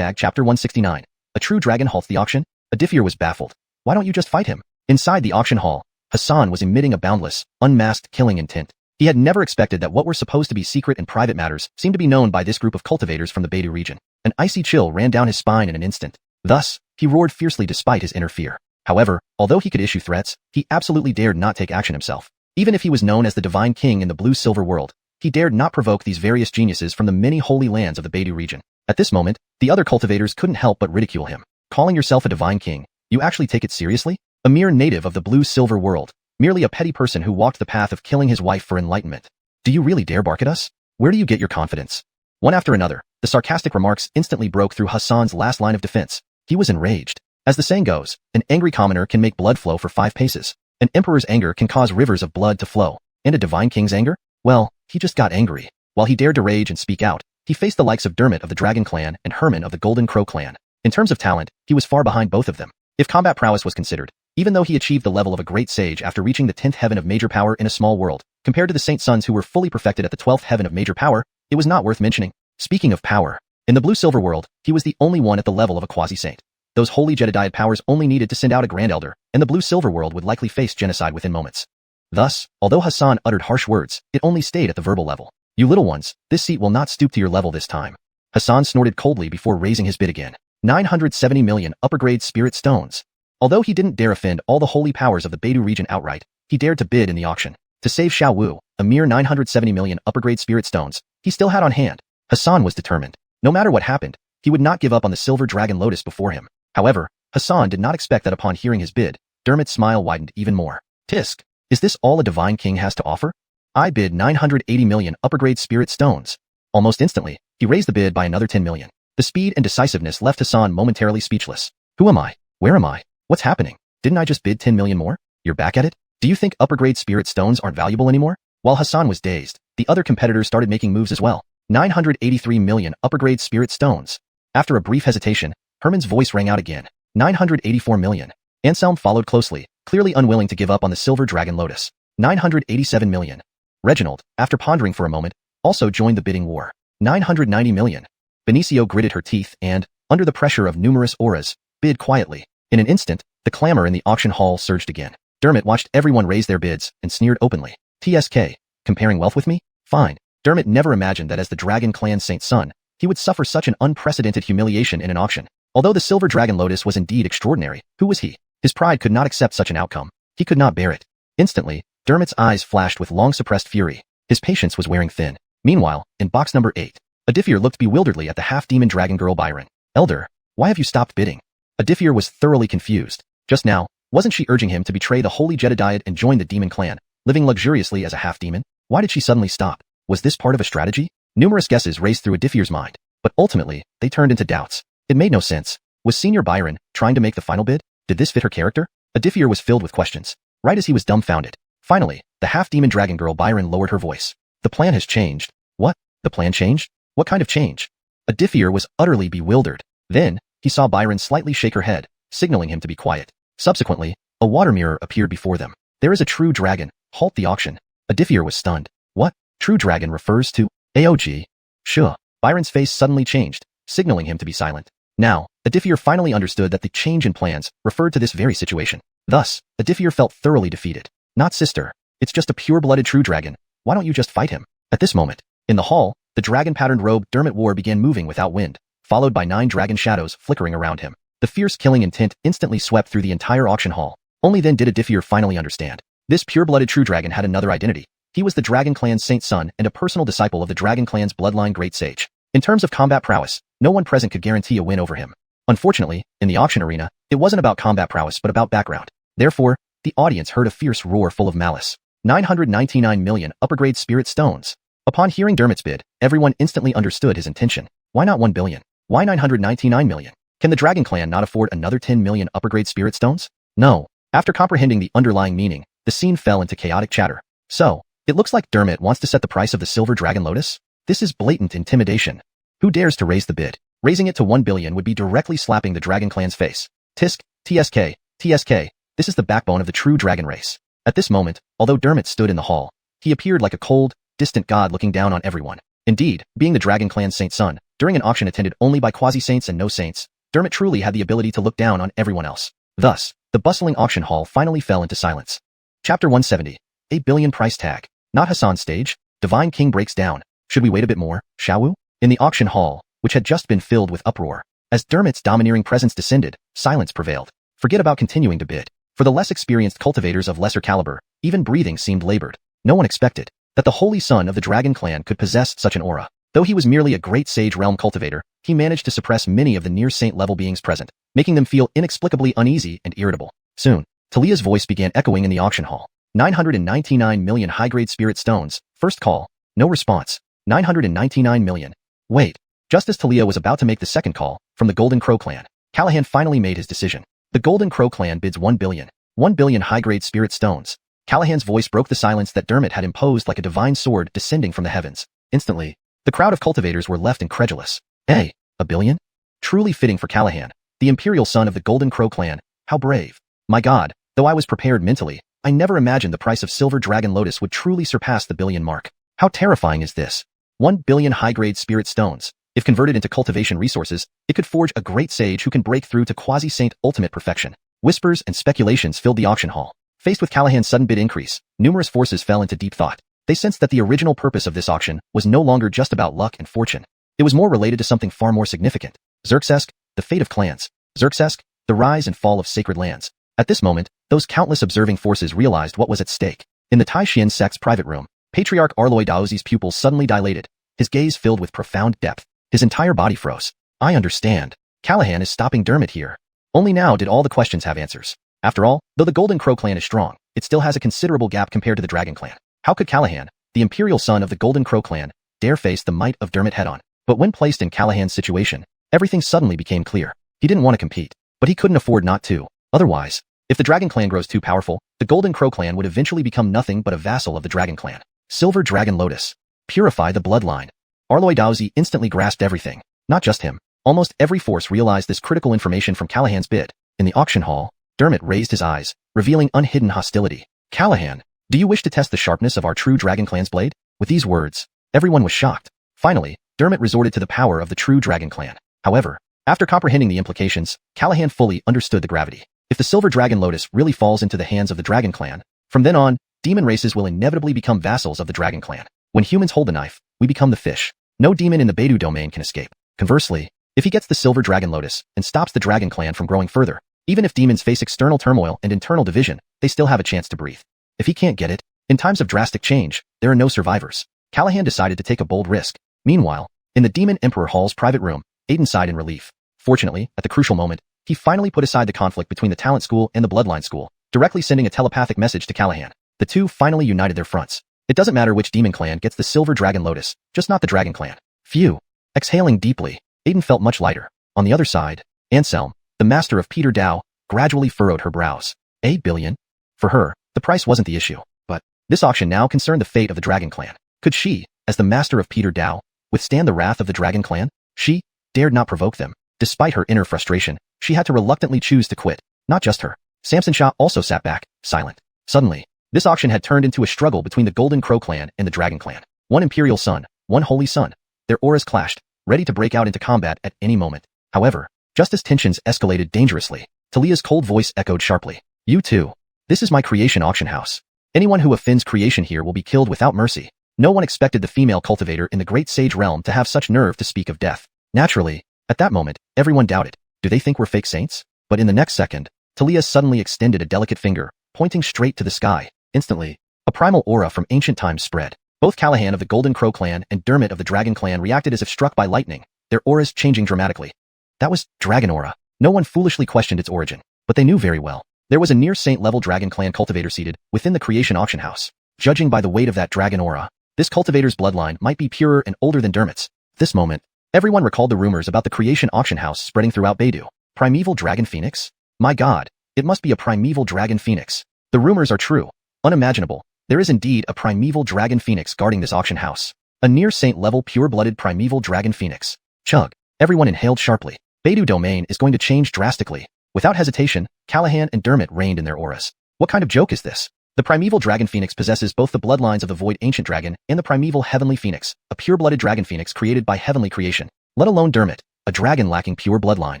S1: chapter 169. A true dragon halts the auction? Adifir was baffled. Why don't you just fight him? Inside the auction hall, Hassan was emitting a boundless, unmasked killing intent. He had never expected that what were supposed to be secret and private matters seemed to be known by this group of cultivators from the Beidou region. An icy chill ran down his spine in an instant. Thus, he roared fiercely despite his inner fear. However, although he could issue threats, he absolutely dared not take action himself. Even if he was known as the Divine King in the blue-silver world, he dared not provoke these various geniuses from the many holy lands of the Beidou region. At this moment, the other cultivators couldn't help but ridicule him. Calling yourself a Divine King, you actually take it seriously? A mere native of the blue-silver world, merely a petty person who walked the path of killing his wife for enlightenment. Do you really dare bark at us? Where do you get your confidence? One after another, the sarcastic remarks instantly broke through Hassan's last line of defense. He was enraged. As the saying goes, an angry commoner can make blood flow for 5 paces. An emperor's anger can cause rivers of blood to flow. And a divine king's anger? Well, he just got angry. While he dared to rage and speak out, he faced the likes of Dermot of the Dragon Clan and Herman of the Golden Crow Clan. In terms of talent, he was far behind both of them. If combat prowess was considered, even though he achieved the level of a great sage after reaching the 10th heaven of major power in a small world, compared to the Saint Sons who were fully perfected at the 12th heaven of major power, it was not worth mentioning. Speaking of power, in the blue-silver world, he was the only one at the level of a quasi-saint. Those holy Jedediah powers only needed to send out a Grand Elder, and the blue-silver world would likely face genocide within moments. Thus, although Hassan uttered harsh words, it only stayed at the verbal level. You little ones, this seat will not stoop to your level this time. Hassan snorted coldly before raising his bid again. 970 million upper-grade spirit stones. Although he didn't dare offend all the holy powers of the Beidou region outright, he dared to bid in the auction. To save Xiao Wu, a mere 970 million upper-grade spirit stones, he still had on hand. Hassan was determined. No matter what happened, he would not give up on the silver dragon lotus before him. However, Hassan did not expect that upon hearing his bid, Dermot's smile widened even more. Tisk, is this all a divine king has to offer? I bid 980 million upper-grade spirit stones. Almost instantly, he raised the bid by another 10 million. The speed and decisiveness left Hassan momentarily speechless. Who am I? Where am I? What's happening? Didn't I just bid 10 million more? You're back at it? Do you think upper-grade spirit stones aren't valuable anymore? While Hassan was dazed, the other competitors started making moves as well. 983 million upper-grade spirit stones. After a brief hesitation, Herman's voice rang out again. 984 million. Anselm followed closely, clearly unwilling to give up on the silver dragon lotus. 987 million. Reginald, after pondering for a moment, also joined the bidding war. 990 million. Benicio gritted her teeth and, under the pressure of numerous auras, bid quietly. In an instant, the clamor in the auction hall surged again. Dermot watched everyone raise their bids and sneered openly. TSK, comparing wealth with me? Fine. Dermot never imagined that as the Dragon Clan's Saint Son, he would suffer such an unprecedented humiliation in an auction. Although the silver dragon lotus was indeed extraordinary, who was he? His pride could not accept such an outcome. He could not bear it. Instantly, Dermot's eyes flashed with long-suppressed fury. His patience was wearing thin. Meanwhile, in box number 8, Adifir looked bewilderedly at the half-demon dragon girl Byron. Elder, why have you stopped bidding? Adifir was thoroughly confused. Just now, wasn't she urging him to betray the holy Jedediad and join the demon clan, living luxuriously as a half-demon? Why did she suddenly stop? Was this part of a strategy? Numerous guesses raced through Adifir's mind, but ultimately, they turned into doubts. It made no sense. Was Senior Byron trying to make the final bid? Did this fit her character? Adifir was filled with questions. Right as he was dumbfounded. Finally, the half-demon dragon girl Byron lowered her voice. The plan has changed. What? The plan changed? What kind of change? Adifir was utterly bewildered. Then, he saw Byron slightly shake her head, signaling him to be quiet. Subsequently, a water mirror appeared before them. There is a true dragon. Halt the auction. Adifir was stunned. What? True dragon refers to AOG? Sure. Byron's face suddenly changed, signaling him to be silent. Now, Adifir finally understood that the change in plans referred to this very situation. Thus, Adifir felt thoroughly defeated. Not sister. It's just a pure-blooded true dragon. Why don't you just fight him? At this moment, in the hall, the dragon-patterned robe Dermot wore began moving without wind, followed by 9 dragon shadows flickering around him. The fierce killing intent instantly swept through the entire auction hall. Only then did Adifir finally understand. This pure-blooded true dragon had another identity. He was the Dragon Clan's Saint Son and a personal disciple of the Dragon Clan's bloodline great sage. In terms of combat prowess, no one present could guarantee a win over him. Unfortunately, in the auction arena, it wasn't about combat prowess but about background. Therefore, the audience heard a fierce roar full of malice. 999 million upper-grade spirit stones. Upon hearing Dermot's bid, everyone instantly understood his intention. Why not 1 billion? Why 999 million? Can the Dragon Clan not afford another 10 million upper-grade spirit stones? No. After comprehending the underlying meaning, the scene fell into chaotic chatter. So, it looks like Dermot wants to set the price of the silver dragon lotus? This is blatant intimidation. Who dares to raise the bid? Raising it to 1 billion would be directly slapping the Dragon Clan's face. Tisk, TSK, TSK, this is the backbone of the true dragon race. At this moment, although Dermot stood in the hall, he appeared like a cold, distant god looking down on everyone. Indeed, being the Dragon Clan's Saint Son, during an auction attended only by quasi-saints and no saints, Dermot truly had the ability to look down on everyone else. Thus, the bustling auction hall finally fell into silence. Chapter 170. A billion price tag. Not Hassan's stage. Divine King breaks down. Should we wait a bit more, shall we? In the auction hall, which had just been filled with uproar, as Dermot's domineering presence descended, silence prevailed. Forget about continuing to bid. For the less experienced cultivators of lesser caliber, even breathing seemed labored. No one expected that the holy son of the Dragon Clan could possess such an aura. Though he was merely a great sage realm cultivator, he managed to suppress many of the near-saint level beings present, making them feel inexplicably uneasy and irritable. Soon, Talia's voice began echoing in the auction hall. 999 million high-grade spirit stones. First call. No response. 999 million. Wait. Just as Talia was about to make the second call, from the Golden Crow clan, Callahan finally made his decision. The Golden Crow clan bids 1 billion. 1 billion high-grade spirit stones. Callahan's voice broke the silence that Dermot had imposed like a divine sword descending from the heavens. Instantly, the crowd of cultivators were left incredulous. A billion? Truly fitting for Callahan, the imperial son of the Golden Crow clan. How brave. My god, though I was prepared mentally, I never imagined the price of silver dragon lotus would truly surpass the billion mark. How terrifying is this? 1 billion high-grade spirit stones. If converted into cultivation resources, it could forge a great sage who can break through to quasi-saint ultimate perfection. Whispers and speculations filled the auction hall. Faced with Callahan's sudden bid increase, numerous forces fell into deep thought. They sensed that the original purpose of this auction was no longer just about luck and fortune. It was more related to something far more significant. Xerxes, the fate of clans. Xerxes, the rise and fall of sacred lands. At this moment, those countless observing forces realized what was at stake. In the Taishian sect's private room, Patriarch Arloy Daozi's pupils suddenly dilated, his gaze filled with profound depth. His entire body froze. I understand. Callahan is stopping Dermot here. Only now did all the questions have answers. After all, though the Golden Crow clan is strong, it still has a considerable gap compared to the Dragon clan. How could Callahan, the imperial son of the Golden Crow clan, dare face the might of Dermot head-on. But when placed in Callahan's situation, everything suddenly became clear. He didn't want to compete, but he couldn't afford not to. Otherwise, if the Dragon Clan grows too powerful, the Golden Crow clan would eventually become nothing but a vassal of the Dragon Clan. Silver Dragon Lotus. Purify the bloodline. Arloy Dowsey instantly grasped everything. Not just him. Almost every force realized this critical information from Callahan's bid. In the auction hall, Dermot raised his eyes, revealing unhidden hostility. Callahan, do you wish to test the sharpness of our true Dragon Clan's blade? With these words, everyone was shocked. Finally, Dermot resorted to the power of the true Dragon Clan. However, after comprehending the implications, Callahan fully understood the gravity. If the Silver Dragon Lotus really falls into the hands of the Dragon Clan, from then on, demon races will inevitably become vassals of the Dragon Clan. When humans hold the knife, we become the fish. No demon in the Beidou domain can escape. Conversely, if he gets the Silver Dragon Lotus and stops the Dragon Clan from growing further, even if demons face external turmoil and internal division, they still have a chance to breathe. If he can't get it, in times of drastic change, there are no survivors. Callahan decided to take a bold risk. Meanwhile, in the Demon Emperor Hall's private room, Aiden sighed in relief. Fortunately, at the crucial moment, he finally put aside the conflict between the Talent School and the Bloodline School, directly sending a telepathic message to Callahan. The two finally united their fronts. It doesn't matter which demon clan gets the Silver Dragon Lotus, just not the Dragon Clan. Phew. Exhaling deeply, Aiden felt much lighter. On the other side, Anselm, the master of Peter Dao, gradually furrowed her brows. 8 billion? For her, the price wasn't the issue. But this auction now concerned the fate of the Dragon Clan. Could she, as the master of Peter Dao, withstand the wrath of the Dragon Clan? She dared not provoke them. Despite her inner frustration, she had to reluctantly choose to quit. Not just her. Samson Shaw also sat back, silent. Suddenly, this auction had turned into a struggle between the Golden Crow clan and the Dragon Clan. One imperial sun, one holy sun. Their auras clashed, ready to break out into combat at any moment. However, just as tensions escalated dangerously, Talia's cold voice echoed sharply. You too. This is my creation auction house. Anyone who offends creation here will be killed without mercy. No one expected the female cultivator in the Great Sage Realm to have such nerve to speak of death. Naturally, at that moment, everyone doubted. Do they think we're fake saints? But in the next second, Talia suddenly extended a delicate finger, pointing straight to the sky. Instantly, a primal aura from ancient times spread. Both Callahan of the Golden Crow clan and Dermot of the Dragon Clan reacted as if struck by lightning, their auras changing dramatically. That was Dragon Aura. No one foolishly questioned its origin, but they knew very well. There was a near-saint-level Dragon Clan cultivator seated within the creation auction house. Judging by the weight of that Dragon Aura, this cultivator's bloodline might be purer and older than Dermot's. At this moment, everyone recalled the rumors about the creation auction house spreading throughout Beidou. Primeval Dragon Phoenix? My god, it must be a primeval Dragon Phoenix. The rumors are true. Unimaginable. There is indeed a primeval Dragon Phoenix guarding this auction house. A near-saint-level pure-blooded primeval Dragon Phoenix. Chug. Everyone inhaled sharply. Beidou domain is going to change drastically. Without hesitation, Callahan and Dermot reigned in their auras. What kind of joke is this? The primeval Dragon Phoenix possesses both the bloodlines of the Void Ancient Dragon and the primeval Heavenly Phoenix, a pure-blooded Dragon Phoenix created by heavenly creation. Let alone Dermot, a dragon lacking pure bloodline.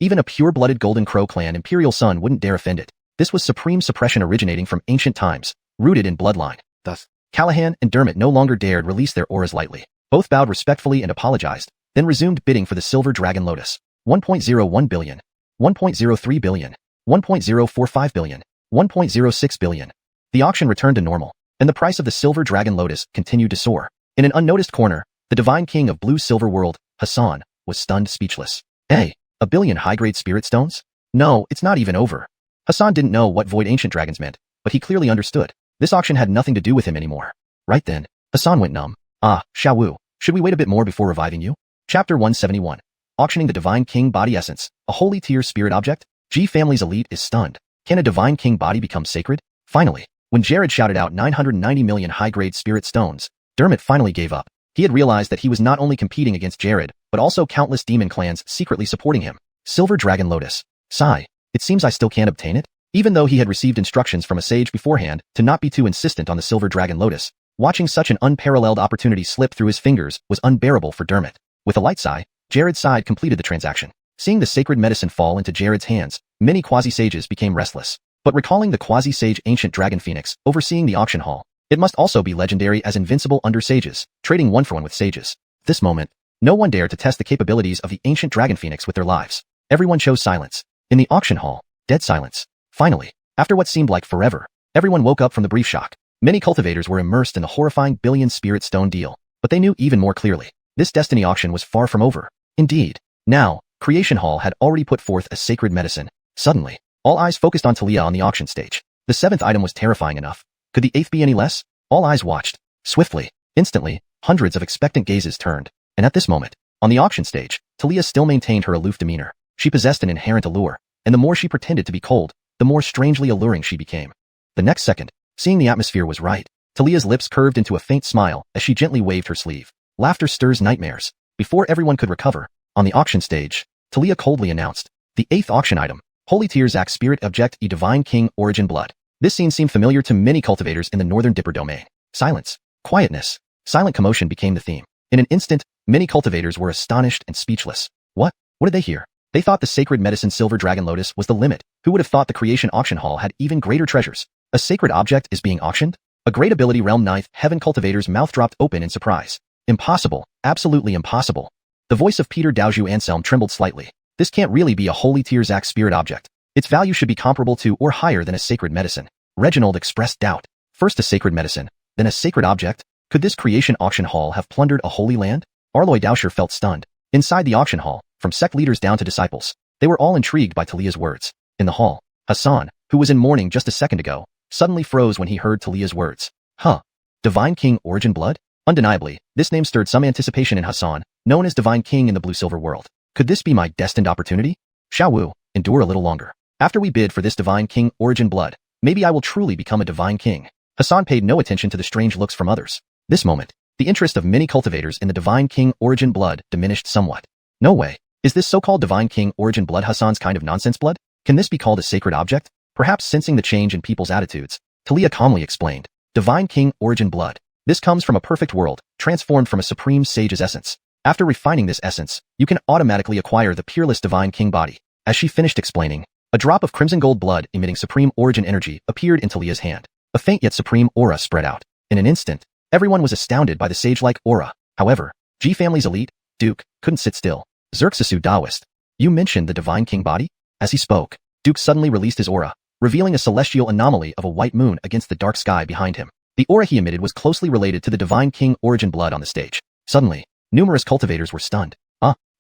S1: Even a pure-blooded Golden Crow clan Imperial Sun wouldn't dare offend it. This was supreme suppression originating from ancient times, rooted in bloodline. Thus, Callahan and Dermot no longer dared release their auras lightly. Both bowed respectfully and apologized, then resumed bidding for the Silver Dragon Lotus. 1.01 billion. 1.03 billion. 1.045 billion. 1.06 billion. The auction returned to normal, and the price of the Silver Dragon Lotus continued to soar. In an unnoticed corner, the divine king of Blue-Silver World, Hassan, was stunned speechless. Hey, a billion high-grade spirit stones? No, it's not even over. Hassan didn't know what Void Ancient Dragons meant, but he clearly understood. This auction had nothing to do with him anymore. Right then, Hassan went numb. Ah, Xiaowu, should we wait a bit more before reviving you? Chapter 171. Auctioning the Divine King Body Essence, a holy tier spirit object? G Family's elite is stunned. Can a Divine King body become sacred? Finally, when Jared shouted out 990 million high-grade spirit stones, Dermot finally gave up. He had realized that he was not only competing against Jared, but also countless demon clans secretly supporting him. Silver Dragon Lotus. Sigh. It seems I still can't obtain it? Even though he had received instructions from a sage beforehand to not be too insistent on the Silver Dragon Lotus, watching such an unparalleled opportunity slip through his fingers was unbearable for Dermot. With a light sigh, Jared's side completed the transaction. Seeing the sacred medicine fall into Jared's hands, many quasi-sages became restless. But recalling the quasi-sage ancient Dragon Phoenix overseeing the auction hall, it must also be legendary as invincible under sages, trading one-for-one with sages. At this moment, no one dared to test the capabilities of the ancient Dragon Phoenix with their lives. Everyone chose silence. In the auction hall, dead silence. Finally, after what seemed like forever, everyone woke up from the brief shock. Many cultivators were immersed in the horrifying billion spirit stone deal, but they knew even more clearly. This destiny auction was far from over. Indeed, now, Creation Hall had already put forth a sacred medicine. Suddenly, all eyes focused on Talia on the auction stage. The seventh item was terrifying enough. Could the eighth be any less? All eyes watched. Swiftly, instantly, hundreds of expectant gazes turned, and at this moment, on the auction stage, Talia still maintained her aloof demeanor. She possessed an inherent allure, and the more she pretended to be cold, the more strangely alluring she became. The next second, seeing the atmosphere was right, Talia's lips curved into a faint smile as she gently waved her sleeve. Laughter stirs nightmares. Before everyone could recover, on the auction stage, Talia coldly announced, the 8th auction item, Holy Tears Act Spirit Object E Divine King Origin Blood. This scene seemed familiar to many cultivators in the Northern Dipper domain. Silence, quietness, silent commotion became the theme. In an instant, many cultivators were astonished and speechless. What? What did they hear? They thought the sacred medicine Silver Dragon Lotus was the limit. Who would have thought the Creation Auction Hall had even greater treasures? A sacred object is being auctioned? A great ability realm 9th heaven cultivator's mouth dropped open in surprise. Impossible, absolutely impossible. The voice of Peter Daoju Anselm trembled slightly. This can't really be a Holy Tears Act spirit object. Its value should be comparable to or higher than a sacred medicine. Reginald expressed doubt. First a sacred medicine, then a sacred object? Could this Creation Auction Hall have plundered a holy land? Arloy Dauscher felt stunned. Inside the auction hall, from sect leaders down to disciples, they were all intrigued by Talia's words. In the hall, Hassan, who was in mourning just a second ago, suddenly froze when he heard Talia's words. Huh? Divine King Origin Blood? Undeniably, this name stirred some anticipation in Hassan, known as Divine King in the Blue-Silver world. Could this be my destined opportunity? Xiao Wu, endure a little longer. After we bid for this Divine King Origin Blood, maybe I will truly become a Divine King. Hassan paid no attention to the strange looks from others. This moment, the interest of many cultivators in the Divine King Origin Blood diminished somewhat. No way. Is this so-called Divine King Origin Blood Hassan's kind of nonsense blood? Can this be called a sacred object? Perhaps sensing the change in people's attitudes, Talia calmly explained. Divine King Origin Blood. This comes from a perfect world, transformed from a supreme sage's essence. After refining this essence, you can automatically acquire the peerless Divine King body. As she finished explaining, a drop of crimson gold blood emitting supreme origin energy appeared in Talia's hand. A faint yet supreme aura spread out. In an instant, everyone was astounded by the sage-like aura. However, G family's elite, Duke, couldn't sit still. Xerxesu Daoist. You mentioned the Divine King body? As he spoke, Duke suddenly released his aura, revealing a celestial anomaly of a white moon against the dark sky behind him. The aura he emitted was closely related to the Divine King Origin Blood on the stage. Suddenly, numerous cultivators were stunned.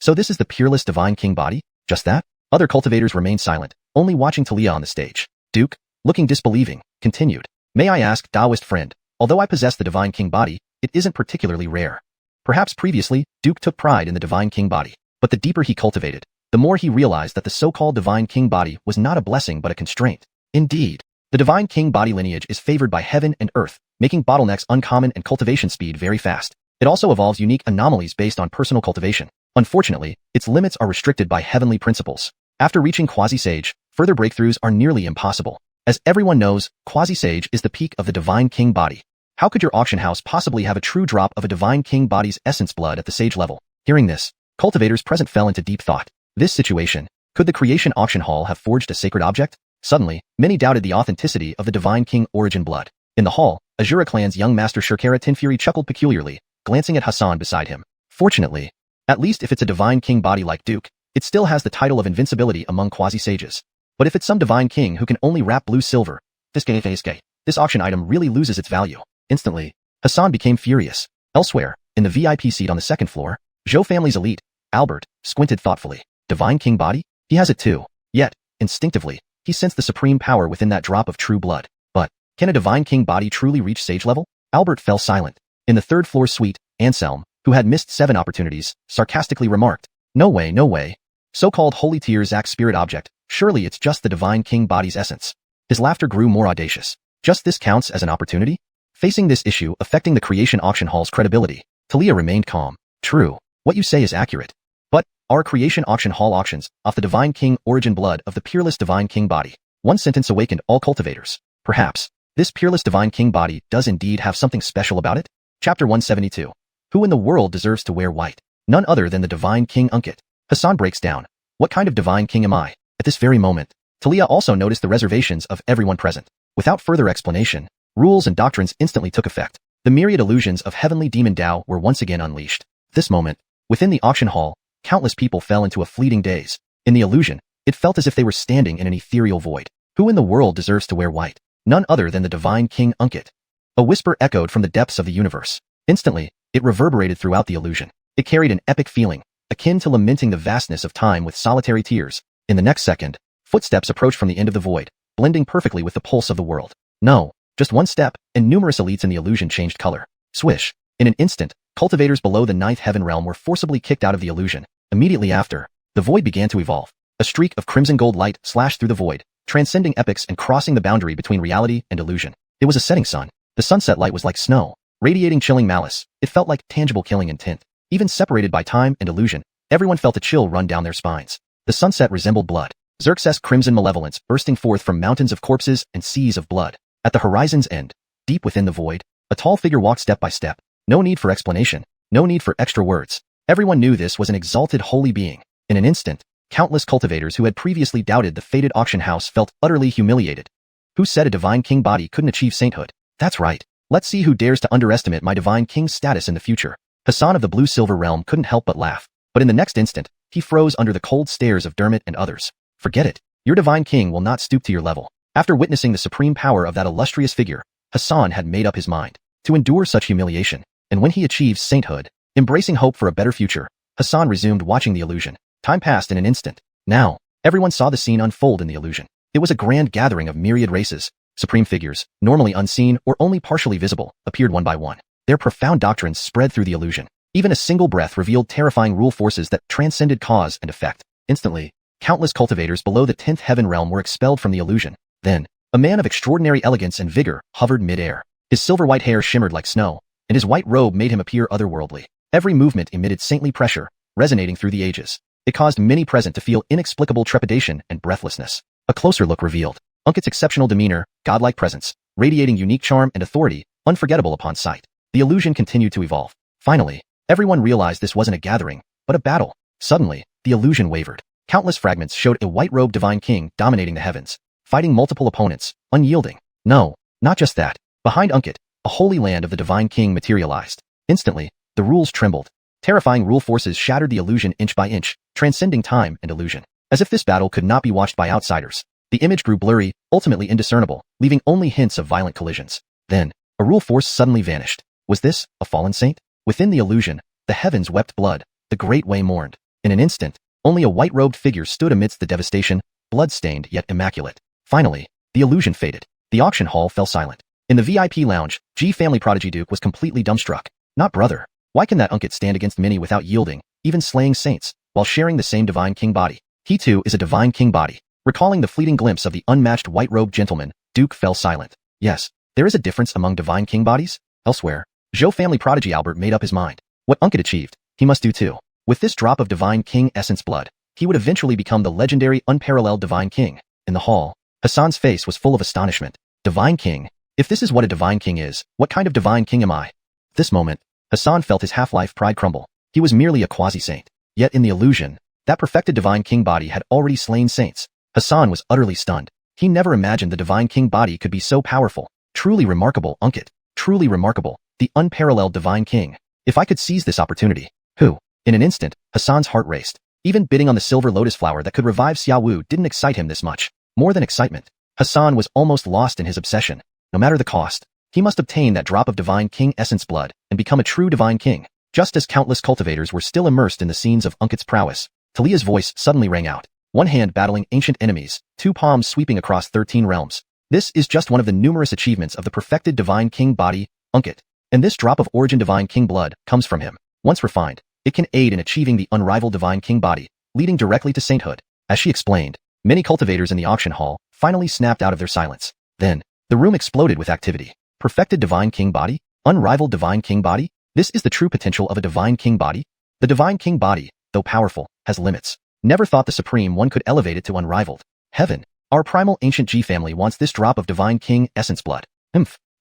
S1: So this is the peerless Divine King body? Just that? Other cultivators remained silent, only watching Talia on the stage. Duke, looking disbelieving, continued. May I ask, Daoist friend, although I possess the Divine King body, it isn't particularly rare. Perhaps previously, Duke took pride in the Divine King body, but the deeper he cultivated, the more he realized that the so-called Divine King body was not a blessing but a constraint. Indeed, the Divine King body lineage is favored by heaven and earth, making bottlenecks uncommon and cultivation speed very fast. It also evolves unique anomalies based on personal cultivation. Unfortunately, its limits are restricted by heavenly principles. After reaching Quasi-Sage, further breakthroughs are nearly impossible. As everyone knows, Quasi-Sage is the peak of the Divine King body. How could your auction house possibly have a true drop of a Divine King body's essence blood at the Sage level? Hearing this, cultivators present fell into deep thought. This situation, could the Creation Auction Hall have forged a sacred object? Suddenly, many doubted the authenticity of the Divine King Origin Blood. In the hall, Azura clan's young master Shirkara Tinfury chuckled peculiarly, glancing at Hassan beside him. Fortunately, at least if it's a Divine King body like Duke, it still has the title of invincibility among quasi-sages. But if it's some Divine King who can only wrap blue silver, this auction item really loses its value. Instantly, Hassan became furious. Elsewhere, in the VIP seat on the second floor, Zhou family's elite, Albert, squinted thoughtfully. Divine King body? He has it too. Yet, instinctively, he sensed the supreme power within that drop of true blood. But, can a Divine King body truly reach sage level? Albert fell silent. In the third floor suite, Anselm, who had missed 7 opportunities, sarcastically remarked, No way, no way. So-called Holy Tears Act spirit object, surely it's just the Divine King body's essence. His laughter grew more audacious. Just this counts as an opportunity? Facing this issue affecting the Creation Auction Hall's credibility, Talia remained calm. True, what you say is accurate. But, our Creation Auction Hall auctions off the Divine King Origin Blood of the peerless Divine King body. One sentence awakened all cultivators. Perhaps, this peerless Divine King body does indeed have something special about it? Chapter 172. Who in the world deserves to wear white? None other than the Divine King Unkit. Hassan breaks down. What kind of Divine King am I? At this very moment, Talia also noticed the reservations of everyone present. Without further explanation, rules and doctrines instantly took effect. The myriad illusions of heavenly demon Tao were once again unleashed. At this moment, within the auction hall, countless people fell into a fleeting daze. In the illusion, it felt as if they were standing in an ethereal void. Who in the world deserves to wear white? None other than the Divine King Unkit. A whisper echoed from the depths of the universe. Instantly, it reverberated throughout the illusion. It carried an epic feeling, akin to lamenting the vastness of time with solitary tears. In the next second, footsteps approached from the end of the void, blending perfectly with the pulse of the world. No, just one step, and numerous elites in the illusion changed color. Swish. In an instant, cultivators below the ninth heaven realm were forcibly kicked out of the illusion. Immediately after, the void began to evolve. A streak of crimson gold light slashed through the void, transcending epochs and crossing the boundary between reality and illusion. It was a setting sun. The sunset light was like snow, radiating chilling malice. It felt like tangible killing in tint. Even separated by time and illusion, everyone felt a chill run down their spines. The sunset resembled blood. Xerxes' crimson malevolence bursting forth from mountains of corpses and seas of blood. At the horizon's end, deep within the void, a tall figure walked step by step. No need for explanation. No need for extra words. Everyone knew this was an exalted holy being. In an instant, countless cultivators who had previously doubted the fated auction house felt utterly humiliated. Who said a divine king body couldn't achieve sainthood? That's right. Let's see who dares to underestimate my divine king's status in the future. Hassan of the blue-silver realm couldn't help but laugh. But in the next instant, he froze under the cold stares of Dermot and others. Forget it. Your divine king will not stoop to your level. After witnessing the supreme power of that illustrious figure, Hassan had made up his mind to endure such humiliation. And when he achieved sainthood, embracing hope for a better future, Hassan resumed watching the illusion. Time passed in an instant. Now, everyone saw the scene unfold in the illusion. It was a grand gathering of myriad races. Supreme figures, normally unseen or only partially visible, appeared one by one. Their profound doctrines spread through the illusion. Even a single breath revealed terrifying rule forces that transcended cause and effect. Instantly, countless cultivators below the 10th heaven realm were expelled from the illusion. Then, a man of extraordinary elegance and vigor hovered mid-air. His silver-white hair shimmered like snow, and his white robe made him appear otherworldly. Every movement emitted saintly pressure, resonating through the ages. It caused many present to feel inexplicable trepidation and breathlessness. A closer look revealed Unkit's exceptional demeanor, godlike presence, radiating unique charm and authority, unforgettable upon sight. The illusion continued to evolve. Finally, everyone realized this wasn't a gathering, but a battle. Suddenly, the illusion wavered. Countless fragments showed a white-robed divine king dominating the heavens, fighting multiple opponents, unyielding. No, not just that. Behind Unkit, a holy land of the divine king materialized. Instantly, the rules trembled. Terrifying rule forces shattered the illusion inch by inch, transcending time and illusion. As if this battle could not be watched by outsiders, the image grew blurry, ultimately indiscernible, leaving only hints of violent collisions. Then, a rule force suddenly vanished. Was this a fallen saint? Within the illusion, the heavens wept blood, the great way mourned. In an instant, only a white-robed figure stood amidst the devastation, blood-stained yet immaculate. Finally, the illusion faded. The auction hall fell silent. In the VIP lounge, G family prodigy Duke was completely dumbstruck. Not brother. Why can that Unkit stand against many without yielding, even slaying saints, while sharing the same divine king body? He too is a divine king body. Recalling the fleeting glimpse of the unmatched white-robed gentleman, Duke fell silent. Yes, there is a difference among divine king bodies. Elsewhere, Zhou family prodigy Albert made up his mind. What Unkit achieved, he must do too. With this drop of divine king essence blood, he would eventually become the legendary unparalleled divine king. In the hall, Hassan's face was full of astonishment. Divine king? If this is what a divine king is, what kind of divine king am I? At this moment, Hassan felt his half-life pride crumble. He was merely a quasi-saint. Yet in the illusion, that perfected divine king body had already slain saints. Hassan was utterly stunned. He never imagined the divine king body could be so powerful. Truly remarkable, Unkit. Truly remarkable. The unparalleled divine king. If I could seize this opportunity. Who? In an instant, Hassan's heart raced. Even bidding on the silver lotus flower that could revive Xiao Wu didn't excite him this much. More than excitement, Hassan was almost lost in his obsession. No matter the cost, he must obtain that drop of divine king essence blood and become a true divine king. Just as countless cultivators were still immersed in the scenes of Unkit's prowess, Talia's voice suddenly rang out. One hand battling ancient enemies, two palms sweeping across 13 realms. This is just one of the numerous achievements of the perfected divine king body, Unkit. And this drop of origin divine king blood comes from him. Once refined, it can aid in achieving the unrivaled divine king body, leading directly to sainthood. As she explained, many cultivators in the auction hall finally snapped out of their silence. Then, the room exploded with activity. Perfected divine king body? Unrivaled divine king body? This is the true potential of a divine king body? The divine king body, though powerful, has limits. Never thought the supreme one could elevate it to unrivaled. Heaven, our primal ancient G family wants this drop of divine king essence blood.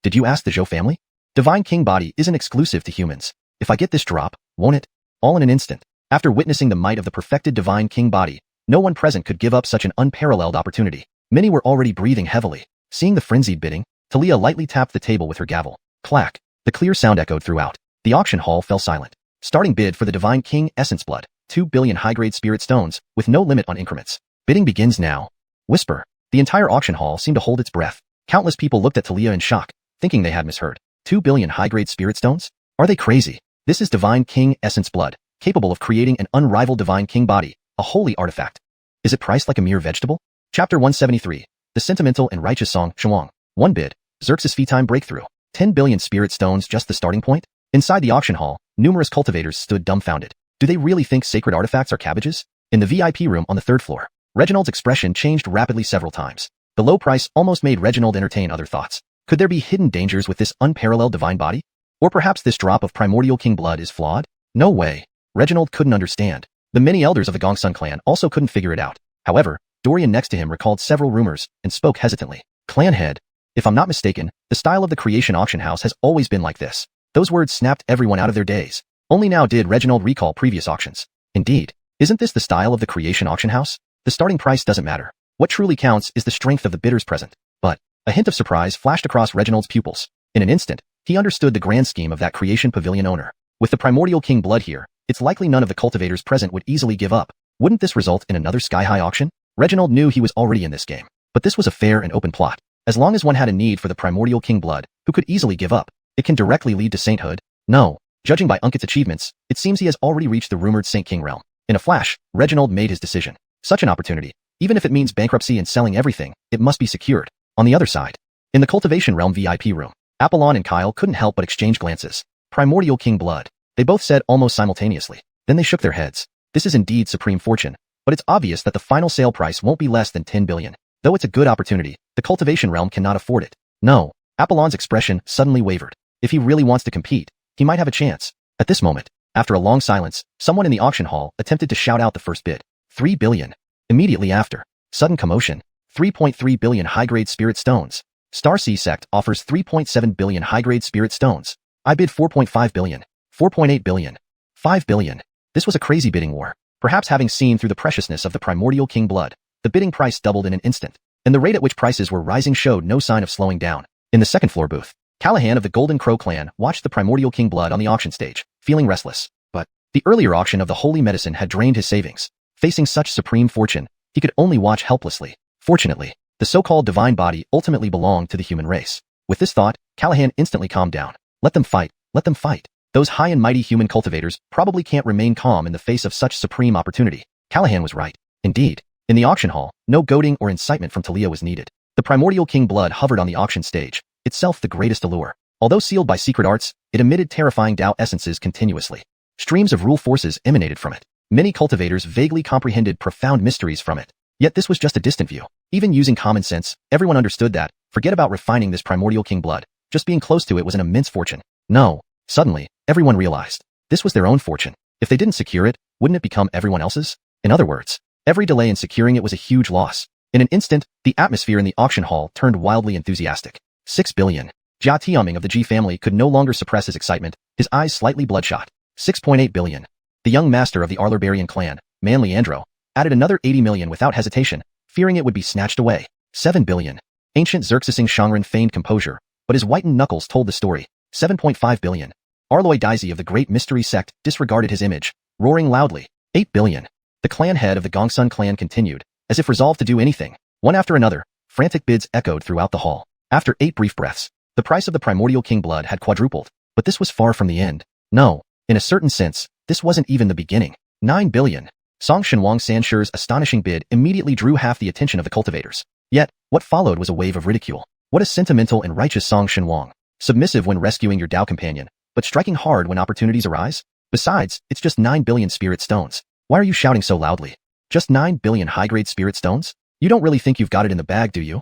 S1: Did you ask the Zhou family? Divine king body isn't exclusive to humans. If I get this drop, won't it? All in an instant. After witnessing the might of the perfected divine king body, no one present could give up such an unparalleled opportunity. Many were already breathing heavily. Seeing the frenzied bidding, Talia lightly tapped the table with her gavel. Clack. The clear sound echoed throughout. The auction hall fell silent. Starting bid for the divine king essence blood. 2 billion high-grade spirit stones, with no limit on increments. Bidding begins now. Whisper. The entire auction hall seemed to hold its breath. Countless people looked at Talia in shock, thinking they had misheard. 2 billion high-grade spirit stones? Are they crazy? This is divine king essence blood, capable of creating an unrivaled divine king body, a holy artifact. Is it priced like a mere vegetable? Chapter 173. The sentimental and righteous song, xuanhuan. One bid. Xerxes fee time breakthrough. 10 billion spirit stones just the starting point? Inside the auction hall, numerous cultivators stood dumbfounded. Do they really think sacred artifacts are cabbages? In the VIP room on the third floor, Reginald's expression changed rapidly several times. The low price almost made Reginald entertain other thoughts. Could there be hidden dangers with this unparalleled divine body? Or perhaps this drop of primordial king blood is flawed? No way. Reginald couldn't understand. The many elders of the Gongsun clan also couldn't figure it out. However, Dorian next to him recalled several rumors and spoke hesitantly. Clan head. If I'm not mistaken, the style of the creation auction house has always been like this. Those words snapped everyone out of their daze. Only now did Reginald recall previous auctions. Indeed. Isn't this the style of the creation auction house? The starting price doesn't matter. What truly counts is the strength of the bidders present. But a hint of surprise flashed across Reginald's pupils. In an instant, he understood the grand scheme of that creation pavilion owner. With the primordial king blood here, it's likely none of the cultivators present would easily give up. Wouldn't this result in another sky-high auction? Reginald knew he was already in this game. But this was a fair and open plot. As long as one had a need for the primordial king blood, who could easily give up, it can directly lead to sainthood. No. Judging by Unkit's achievements, it seems he has already reached the rumored Saint King realm. In a flash, Reginald made his decision. Such an opportunity, even if it means bankruptcy and selling everything, it must be secured. On the other side, in the cultivation realm VIP room, Apollon and Kyle couldn't help but exchange glances. Primordial king blood. They both said almost simultaneously. Then they shook their heads. This is indeed supreme fortune, but it's obvious that the final sale price won't be less than 10 billion. Though it's a good opportunity, the cultivation realm cannot afford it. No. Apollon's expression suddenly wavered. If he really wants to compete, he might have a chance. At this moment, after a long silence, someone in the auction hall attempted to shout out the first bid. 3 billion. Immediately after, sudden commotion. 3.3 billion high-grade spirit stones. Star Sea Sect offers 3.7 billion high-grade spirit stones. I bid 4.5 billion. 4.8 billion. 5 billion. This was a crazy bidding war. Perhaps having seen through the preciousness of the primordial king blood, the bidding price doubled in an instant, and the rate at which prices were rising showed no sign of slowing down. In the second floor booth, Callahan of the Golden Crow clan watched the primordial king blood on the auction stage, feeling restless. But the earlier auction of the holy medicine had drained his savings. Facing such supreme fortune, he could only watch helplessly. Fortunately, the so-called divine body ultimately belonged to the human race. With this thought, Callahan instantly calmed down. Let them fight. Let them fight. Those high and mighty human cultivators probably can't remain calm in the face of such supreme opportunity. Callahan was right. Indeed, in the auction hall, no goading or incitement from Talia was needed. The primordial king blood hovered on the auction stage, itself the greatest allure. Although sealed by secret arts, it emitted terrifying Tao essences continuously. Streams of rule forces emanated from it. Many cultivators vaguely comprehended profound mysteries from it. Yet this was just a distant view. Even using common sense, everyone understood that, forget about refining this primordial king blood, just being close to it was an immense fortune. No. Suddenly, everyone realized. This was their own fortune. If they didn't secure it, wouldn't it become everyone else's? In other words, every delay in securing it was a huge loss. In an instant, the atmosphere in the auction hall turned wildly enthusiastic. 6 billion. Jia Tianming of the Ji family could no longer suppress his excitement, his eyes slightly bloodshot. 6.8 billion. The young master of the Arlerbarian clan, Man Leandro, added another 80 million without hesitation, fearing it would be snatched away. 7 billion. Ancient Xerxesing Shangren feigned composure, but his whitened knuckles told the story. 7.5 billion. Arloy Daisy of the Great Mystery Sect disregarded his image, roaring loudly. 8 billion. The clan head of the Gongsun clan continued, as if resolved to do anything. One after another, frantic bids echoed throughout the hall. After 8 brief breaths, the price of the primordial king blood had quadrupled, but this was far from the end. No, in a certain sense, this wasn't even the beginning. 9 billion. Song Xuanhuan Sansher's astonishing bid immediately drew half the attention of the cultivators. Yet, what followed was a wave of ridicule. What a sentimental and righteous Song Xuanhuan. Submissive when rescuing your Tao companion, but striking hard when opportunities arise? Besides, it's just 9 billion spirit stones. Why are you shouting so loudly? Just 9 billion high-grade spirit stones? You don't really think you've got it in the bag, do you?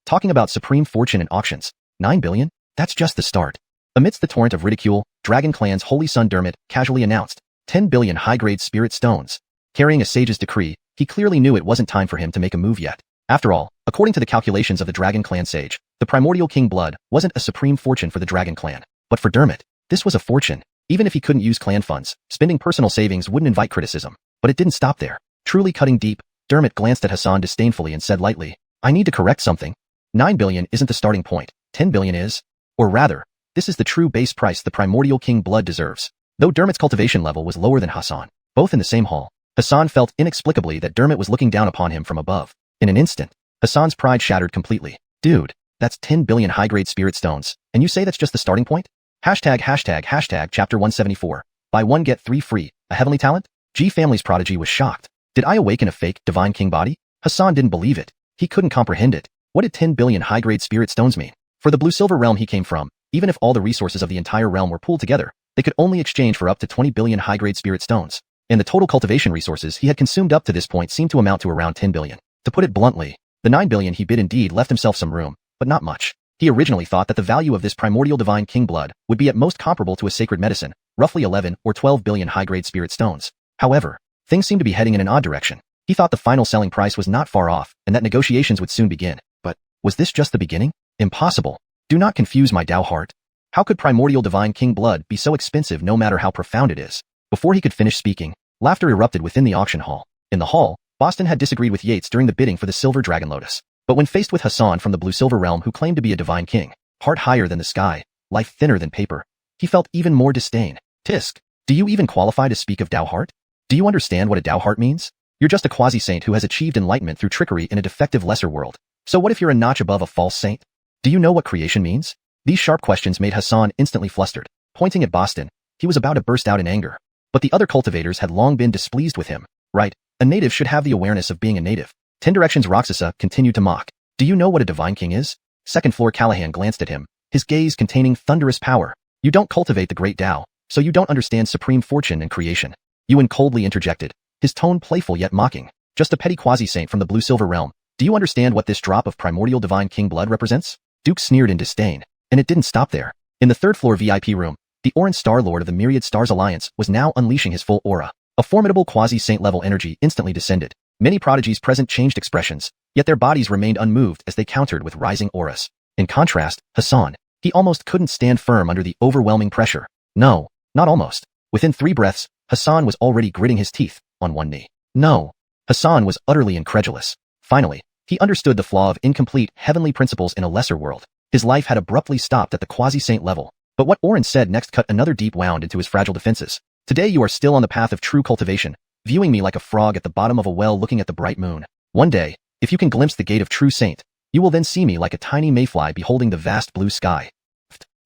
S1: Talking about supreme fortune and auctions. 9 billion? That's just the start. Amidst the torrent of ridicule, Dragon Clan's holy son Dermot casually announced 10 billion high-grade spirit stones. Carrying a sage's decree, he clearly knew it wasn't time for him to make a move yet. After all, according to the calculations of the Dragon Clan sage, the primordial king blood wasn't a supreme fortune for the Dragon Clan. But for Dermot, this was a fortune. Even if he couldn't use clan funds, spending personal savings wouldn't invite criticism. But it didn't stop there. Truly cutting deep, Dermot glanced at Hassan disdainfully and said lightly, I need to correct something. 9 billion isn't the starting point. 10 billion is. Or rather, this is the true base price the primordial king blood deserves. Though Dermot's cultivation level was lower than Hassan, both in the same hall, Hassan felt inexplicably that Dermot was looking down upon him from above. In an instant, Hassan's pride shattered completely. Dude, that's 10 billion high-grade spirit stones, and you say that's just the starting point? Hashtag chapter 174. Buy one get 3 free, a heavenly talent? G family's prodigy was shocked. Did I awaken a fake divine king body? Hassan didn't believe it. He couldn't comprehend it. What did 10 billion high-grade spirit stones mean? For the blue-silver realm he came from, Even if all the resources of the entire realm were pooled together, they could only exchange for up to 20 billion high-grade spirit stones. And the total cultivation resources he had consumed up to this point seemed to amount to around 10 billion. To put it bluntly, the 9 billion he bid indeed left himself some room, but not much. He originally thought that the value of this primordial divine king blood would be at most comparable to a sacred medicine, roughly 11 or 12 billion high-grade spirit stones. However, things seemed to be heading in an odd direction. He thought the final selling price was not far off and that negotiations would soon begin. But was this just the beginning? Impossible. Do not confuse my Dao heart. How could primordial divine king blood be so expensive no matter how profound it is? Before he could finish speaking, laughter erupted within the auction hall. In the hall, Boston had disagreed with Yates during the bidding for the silver dragon lotus. But when faced with Hassan from the blue-silver realm who claimed to be a divine king, heart higher than the sky, life thinner than paper, he felt even more disdain. Tisk, do you even qualify to speak of Dao heart? Do you understand what a Dao heart means? You're just a quasi-saint who has achieved enlightenment through trickery in a defective lesser world. So what if you're a notch above a false saint? Do you know what creation means? These sharp questions made Hassan instantly flustered. Pointing at Boston, he was about to burst out in anger. But the other cultivators had long been displeased with him. Right, a native should have the awareness of being a native. 10 Directions Roxasa continued to mock. Do you know what a divine king is? Second floor Callahan glanced at him, his gaze containing thunderous power. You don't cultivate the great Tao, so you don't understand supreme fortune and creation. Yuan coldly interjected, his tone playful yet mocking. Just a petty quasi-saint from the blue-silver realm. Do you understand what this drop of primordial divine king blood represents? Duke sneered in disdain. And it didn't stop there. In the third-floor VIP room, the Orange Star Lord of the Myriad Stars Alliance was now unleashing his full aura. A formidable quasi-saint-level energy instantly descended. Many prodigies present changed expressions, yet their bodies remained unmoved as they countered with rising auras. In contrast, Hassan, he almost couldn't stand firm under the overwhelming pressure. No, not almost. Within 3 breaths, Hassan was already gritting his teeth on one knee. No. Hassan was utterly incredulous. Finally, he understood the flaw of incomplete heavenly principles in a lesser world. His life had abruptly stopped at the quasi-saint level. But what Oren said next cut another deep wound into his fragile defenses. Today you are still on the path of true cultivation, viewing me like a frog at the bottom of a well looking at the bright moon. One day, if you can glimpse the gate of true saint, you will then see me like a tiny mayfly beholding the vast blue sky.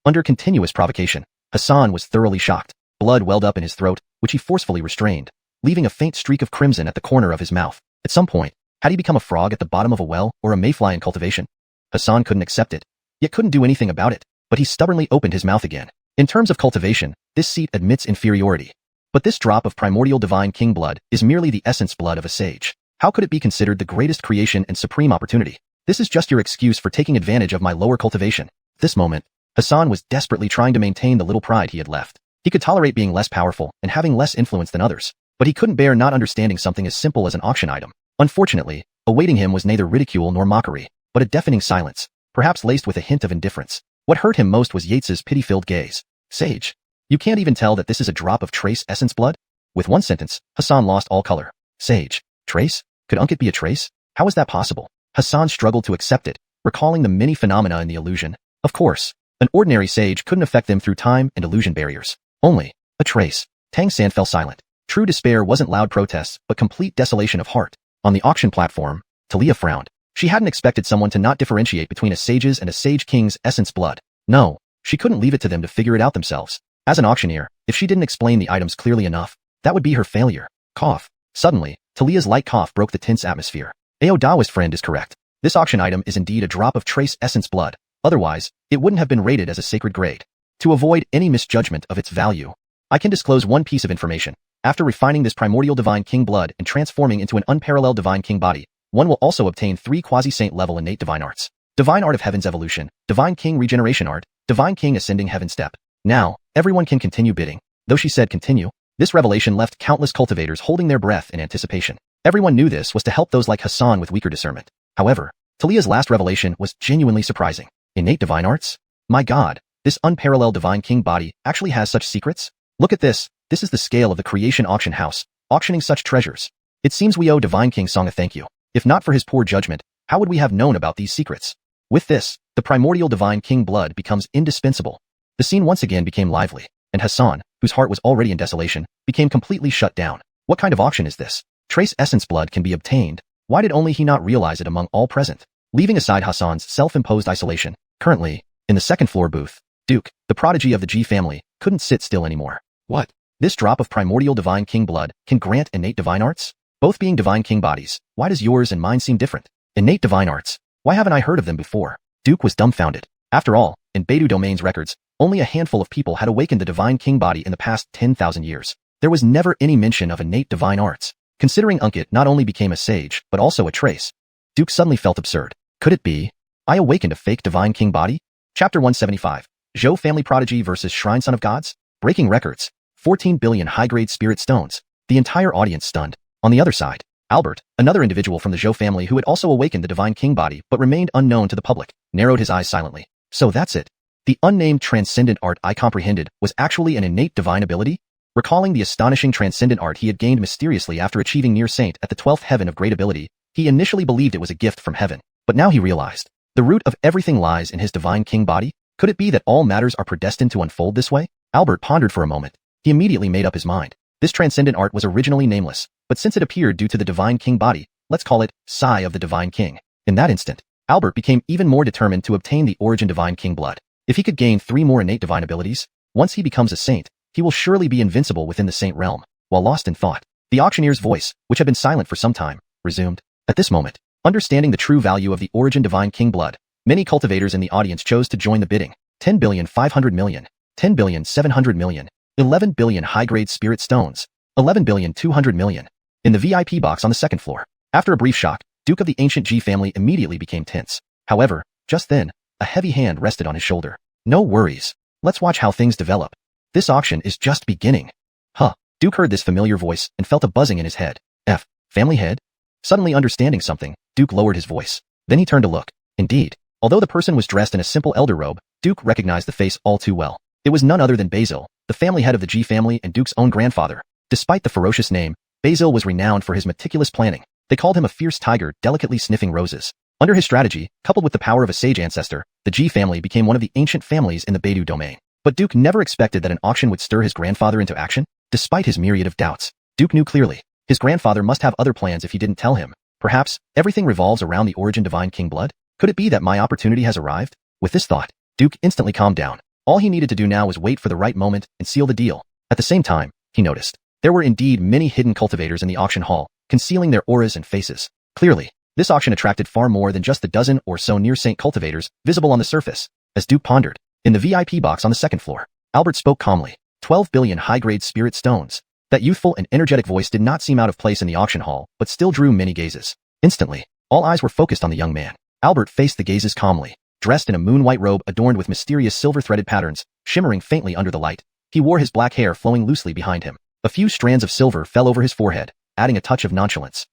S1: Under continuous provocation, Hassan was thoroughly shocked. Blood welled up in his throat, which he forcefully restrained, leaving a faint streak of crimson at the corner of his mouth. At some point, had he become a frog at the bottom of a well or a mayfly in cultivation? Hassan couldn't accept it, yet couldn't do anything about it, but he stubbornly opened his mouth again. In terms of cultivation, this seat admits inferiority. But this drop of primordial divine king blood is merely the essence blood of a sage. How could it be considered the greatest creation and supreme opportunity? This is just your excuse for taking advantage of my lower cultivation. At this moment, Hassan was desperately trying to maintain the little pride he had left. He could tolerate being less powerful and having less influence than others, but he couldn't bear not understanding something as simple as an auction item. Unfortunately, awaiting him was neither ridicule nor mockery, but a deafening silence, perhaps laced with a hint of indifference. What hurt him most was Yates's pity-filled gaze. Sage, you can't even tell that this is a drop of trace essence blood? With one sentence, Hassan lost all color. Sage, trace? Could Unkit be a trace? How is that possible? Hassan struggled to accept it, recalling the many phenomena in the illusion. Of course, an ordinary sage couldn't affect them through time and illusion barriers. Only a trace. Tang San fell silent. True despair wasn't loud protests, but complete desolation of heart. On the auction platform, Talia frowned. She hadn't expected someone to not differentiate between a sage's and a sage king's essence blood. No, she couldn't leave it to them to figure it out themselves. As an auctioneer, if she didn't explain the items clearly enough, that would be her failure. Cough. Suddenly, Talia's light cough broke the tense atmosphere. Aodawa's friend is correct. This auction item is indeed a drop of trace essence blood. Otherwise, it wouldn't have been rated as a sacred grade. To avoid any misjudgment of its value, I can disclose one piece of information. After refining this primordial divine king blood and transforming into an unparalleled divine king body, one will also obtain 3 quasi-saint level innate divine arts. Divine Art of Heaven's Evolution, Divine King Regeneration Art, Divine King Ascending Heaven Step. Now, everyone can continue bidding. Though she said continue, this revelation left countless cultivators holding their breath in anticipation. Everyone knew this was to help those like Hassan with weaker discernment. However, Talia's last revelation was genuinely surprising. Innate divine arts? My god, this unparalleled divine king body actually has such secrets? Look at this. This is the scale of the creation auction house, auctioning such treasures. It seems we owe Divine King Song a thank you. If not for his poor judgment, how would we have known about these secrets? With this, the primordial divine king blood becomes indispensable. The scene once again became lively, and Hassan, whose heart was already in desolation, became completely shut down. What kind of auction is this? Trace essence blood can be obtained. Why did only he not realize it among all present? Leaving aside Hassan's self-imposed isolation, currently, in the second floor booth, Duke, the prodigy of the G family, couldn't sit still anymore. What? This drop of primordial divine king blood can grant innate divine arts? Both being divine king bodies, why does yours and mine seem different? Innate divine arts. Why haven't I heard of them before? Duke was dumbfounded. After all, in Beidou Domain's records, only a handful of people had awakened the divine king body in the past 10,000 years. There was never any mention of innate divine arts. Considering Unkit not only became a sage, but also a trace, Duke suddenly felt absurd. Could it be? I awakened a fake divine king body? Chapter 175. Zhou Family Prodigy vs. Shrine Son of Gods? Breaking records. 14 billion high-grade spirit stones. The entire audience stunned. On the other side, Albert, another individual from the Zhou family who had also awakened the divine king body but remained unknown to the public, narrowed his eyes silently. So that's it. The unnamed transcendent art I comprehended was actually an innate divine ability? Recalling the astonishing transcendent art he had gained mysteriously after achieving near saint at the 12th heaven of great ability, he initially believed it was a gift from heaven. But now he realized, the root of everything lies in his divine king body? Could it be that all matters are predestined to unfold this way? Albert pondered for a moment. He immediately made up his mind. This transcendent art was originally nameless, but since it appeared due to the divine king body, let's call it Sai of the divine king. In that instant, Albert became even more determined to obtain the origin divine king blood. If he could gain 3 more innate divine abilities, once he becomes a saint, he will surely be invincible within the saint realm. While lost in thought, the auctioneer's voice, which had been silent for some time, resumed. At this moment, understanding the true value of the origin divine king blood, many cultivators in the audience chose to join the bidding. 10 billion 500 million, 10 billion 700 million, 11 billion high-grade spirit stones, 11 billion 200 million. In the VIP box on the second floor, after a brief shock, Duke of the ancient G family immediately became tense. However, just then, a heavy hand rested on his shoulder. No worries. Let's watch how things develop. This auction is just beginning. Huh. Duke heard this familiar voice and felt a buzzing in his head. Family head? Suddenly understanding something, Duke lowered his voice. Then he turned to look. Indeed, although the person was dressed in a simple elder robe, Duke recognized the face all too well. It was none other than Basil, the family head of the G family and Duke's own grandfather. Despite the ferocious name, Basil was renowned for his meticulous planning. They called him a fierce tiger delicately sniffing roses. Under his strategy, coupled with the power of a sage ancestor, the G family became one of the ancient families in the Beidou domain. But Duke never expected that an auction would stir his grandfather into action. Despite his myriad of doubts, Duke knew clearly, his grandfather must have other plans if he didn't tell him. Perhaps, everything revolves around the origin divine king blood? Could it be that my opportunity has arrived? With this thought, Duke instantly calmed down. All he needed to do now was wait for the right moment and seal the deal. At the same time, he noticed, there were indeed many hidden cultivators in the auction hall, concealing their auras and faces. Clearly, this auction attracted far more than just the dozen or so near-saint cultivators visible on the surface. As Duke pondered, in the VIP box on the second floor, Albert spoke calmly. 12 billion high-grade spirit stones. That youthful and energetic voice did not seem out of place in the auction hall, but still drew many gazes. Instantly, all eyes were focused on the young man. Albert faced the gazes calmly. Dressed in a moon-white robe adorned with mysterious silver-threaded patterns, shimmering faintly under the light, he wore his black hair flowing loosely behind him. A few strands of silver fell over his forehead, adding a touch of nonchalance.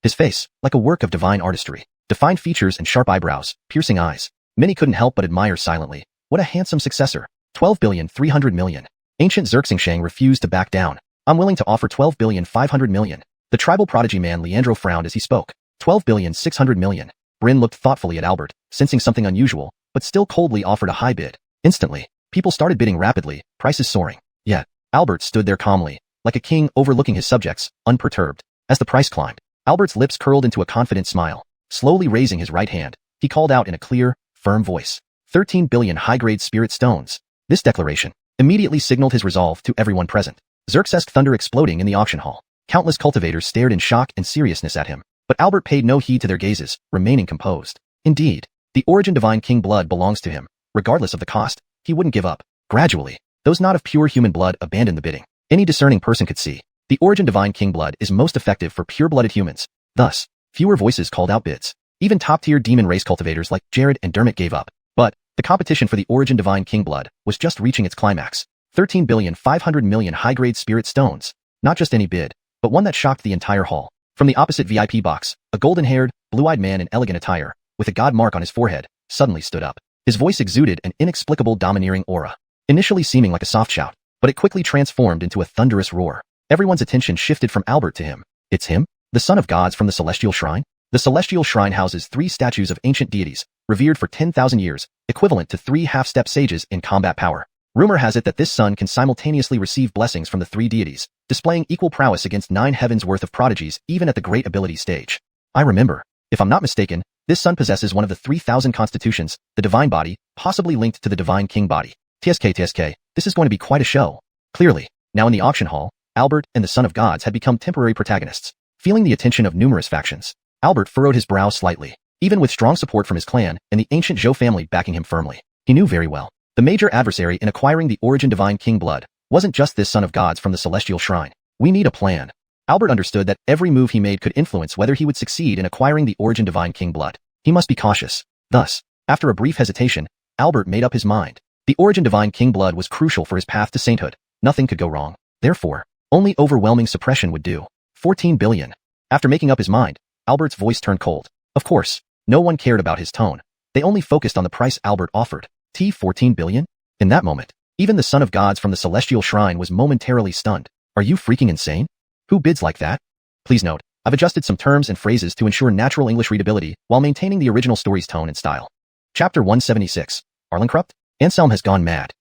S1: His face, like a work of divine artistry, defined features and sharp eyebrows, piercing eyes. Many couldn't help but admire silently. What a handsome successor. 12 billion 300 million. Ancient Xianxia refused to back down. I'm willing to offer 12 billion 500 million. The tribal prodigy man Leandro frowned as he spoke. 12 billion 600 million. Bryn looked thoughtfully at Albert, sensing something unusual, but still coldly offered a high bid. Instantly, people started bidding rapidly, prices soaring. Yet, Albert stood there calmly, like a king overlooking his subjects, unperturbed. As the price climbed, Albert's lips curled into a confident smile. Slowly raising his right hand, he called out in a clear, firm voice. 13 billion high-grade spirit stones. This declaration immediately signaled his resolve to everyone present. Xerxesque thunder exploding in the auction hall. Countless cultivators stared in shock and seriousness at him, but Albert paid no heed to their gazes, remaining composed. Indeed, the origin divine king blood belongs to him. Regardless of the cost, he wouldn't give up. Gradually, those not of pure human blood abandoned the bidding. Any discerning person could see, the origin divine king blood is most effective for pure-blooded humans. Thus, fewer voices called out bids. Even top-tier demon race cultivators like Jared and Dermot gave up. But, the competition for the origin divine king blood was just reaching its climax. 13 billion 500 million high-grade spirit stones. Not just any bid, but one that shocked the entire hall. From the opposite VIP box, a golden-haired, blue-eyed man in elegant attire, with a god mark on his forehead, suddenly stood up. His voice exuded an inexplicable domineering aura, initially seeming like a soft shout, but it quickly transformed into a thunderous roar. Everyone's attention shifted from Albert to him. It's him, the son of gods from the Celestial Shrine? The Celestial Shrine houses 3 statues of ancient deities, revered for 10,000 years, equivalent to 3 half-step sages in combat power. Rumor has it that this son can simultaneously receive blessings from the 3 deities, displaying equal prowess against 9 heavens worth of prodigies even at the great ability stage. I remember, if I'm not mistaken, this son possesses one of the 3,000 constitutions, the divine body, possibly linked to the divine king body. TSK, this is going to be quite a show. Clearly, now in the auction hall, Albert and the Son of Gods had become temporary protagonists. Feeling the attention of numerous factions, Albert furrowed his brow slightly. Even with strong support from his clan and the ancient Zhou family backing him firmly, He knew very well. The major adversary in acquiring the Origin Divine King blood wasn't just this son of gods from the celestial shrine. We need a plan. Albert understood that every move he made could influence whether he would succeed in acquiring the Origin Divine King blood. He must be cautious. Thus, after a brief hesitation, Albert made up his mind. The Origin Divine King blood was crucial for his path to sainthood. Nothing could go wrong. Therefore, only overwhelming suppression would do. 14 billion. After making up his mind, Albert's voice turned cold. Of course, no one cared about his tone. They only focused on the price Albert offered. 14 billion? In that moment, even the son of gods from the celestial shrine was momentarily stunned. Are you freaking insane? Who bids like that? Please note, I've adjusted some terms and phrases to ensure natural English readability while maintaining the original story's tone and style. Chapter 176. Arlenkrupt? Anselm has gone mad.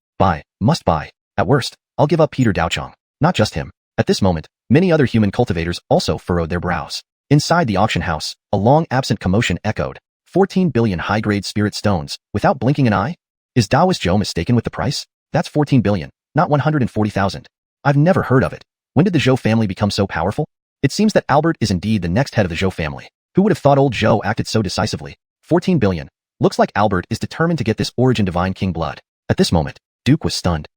S1: Must buy. At worst, I'll give up Peter Daochong. Not just him. At this moment, many other human cultivators also furrowed their brows. Inside the auction house, a long-absent commotion echoed. 14 billion high-grade spirit stones, without blinking an eye? Is Taoist Joe mistaken with the price? That's 14 billion, not 140,000. I've never heard of it. When did the Zhou family become so powerful? It seems that Albert is indeed the next head of the Zhou family. Who would have thought old Zhou acted so decisively? 14 billion. Looks like Albert is determined to get this Origin Divine King blood. At this moment, Duke was stunned.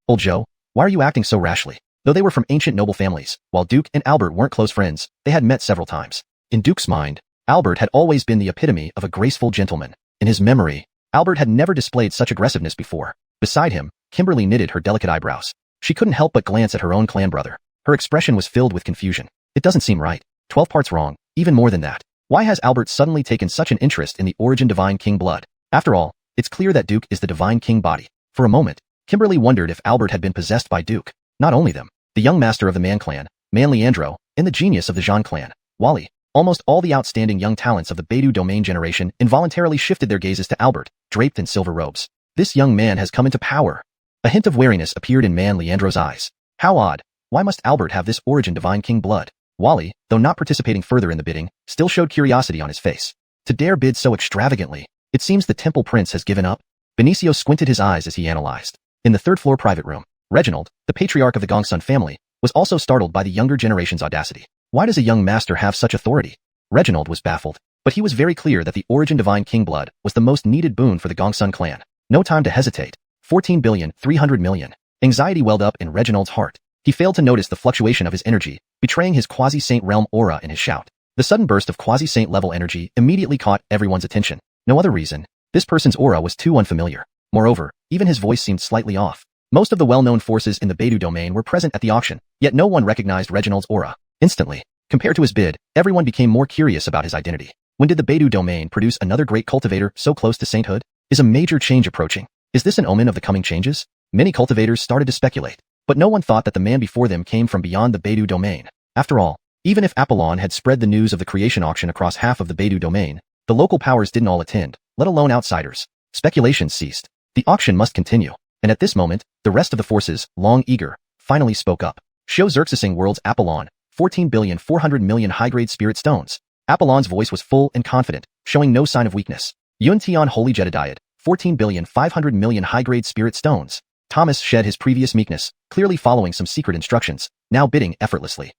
S1: Old Zhou, why are you acting so rashly? Though they were from ancient noble families, while Duke and Albert weren't close friends, they had met several times. In Duke's mind, Albert had always been the epitome of a graceful gentleman. In his memory, Albert had never displayed such aggressiveness before. Beside him, Kimberly knitted her delicate eyebrows. She couldn't help but glance at her own clan brother. Her expression was filled with confusion. It doesn't seem right. 12 parts wrong, even more than that. Why has Albert suddenly taken such an interest in the Origin Divine King blood? After all, it's clear that Duke is the Divine King body. For a moment, Kimberly wondered if Albert had been possessed by Duke. Not only them, the young master of the Man clan, Man Leandro, and the genius of the Zhan clan, Wally. Almost all the outstanding young talents of the Beidou domain generation involuntarily shifted their gazes to Albert, draped in silver robes. This young man has come into power. A hint of wariness appeared in Man Leandro's eyes. How odd. Why must Albert have this Origin Divine King blood? Wally, though not participating further in the bidding, still showed curiosity on his face. To dare bid so extravagantly, it seems the Temple Prince has given up. Benicio squinted his eyes as he analyzed. In the third-floor private room, Reginald, the patriarch of the Gongsun family, was also startled by the younger generation's audacity. Why does a young master have such authority? Reginald was baffled, but he was very clear that the Origin Divine King blood was the most needed boon for the Gongsun clan. No time to hesitate. 14 billion, 300 million. Anxiety welled up in Reginald's heart. He failed to notice the fluctuation of his energy, betraying his quasi-saint realm aura in his shout. The sudden burst of quasi-saint level energy immediately caught everyone's attention. No other reason. This person's aura was too unfamiliar. Moreover, even his voice seemed slightly off. Most of the well-known forces in the Beidou domain were present at the auction, yet no one recognized Reginald's aura. Instantly, compared to his bid, everyone became more curious about his identity. When did the Beidou domain produce another great cultivator so close to sainthood? Is a major change approaching? Is this an omen of the coming changes? Many cultivators started to speculate, but no one thought that the man before them came from beyond the Beidou domain. After all, even if Apollon had spread the news of the creation auction across half of the Beidou domain, the local powers didn't all attend, let alone outsiders. Speculation ceased. The auction must continue. And at this moment, the rest of the forces, long eager, finally spoke up. Show Xerxesing World's Apollon, 14 billion 400 million high-grade spirit stones. Apollon's voice was full and confident, showing no sign of weakness. Yun Tian Holy Jedediad, 14 billion 500 million high-grade spirit stones. Thomas shed his previous meekness, clearly following some secret instructions, now bidding effortlessly.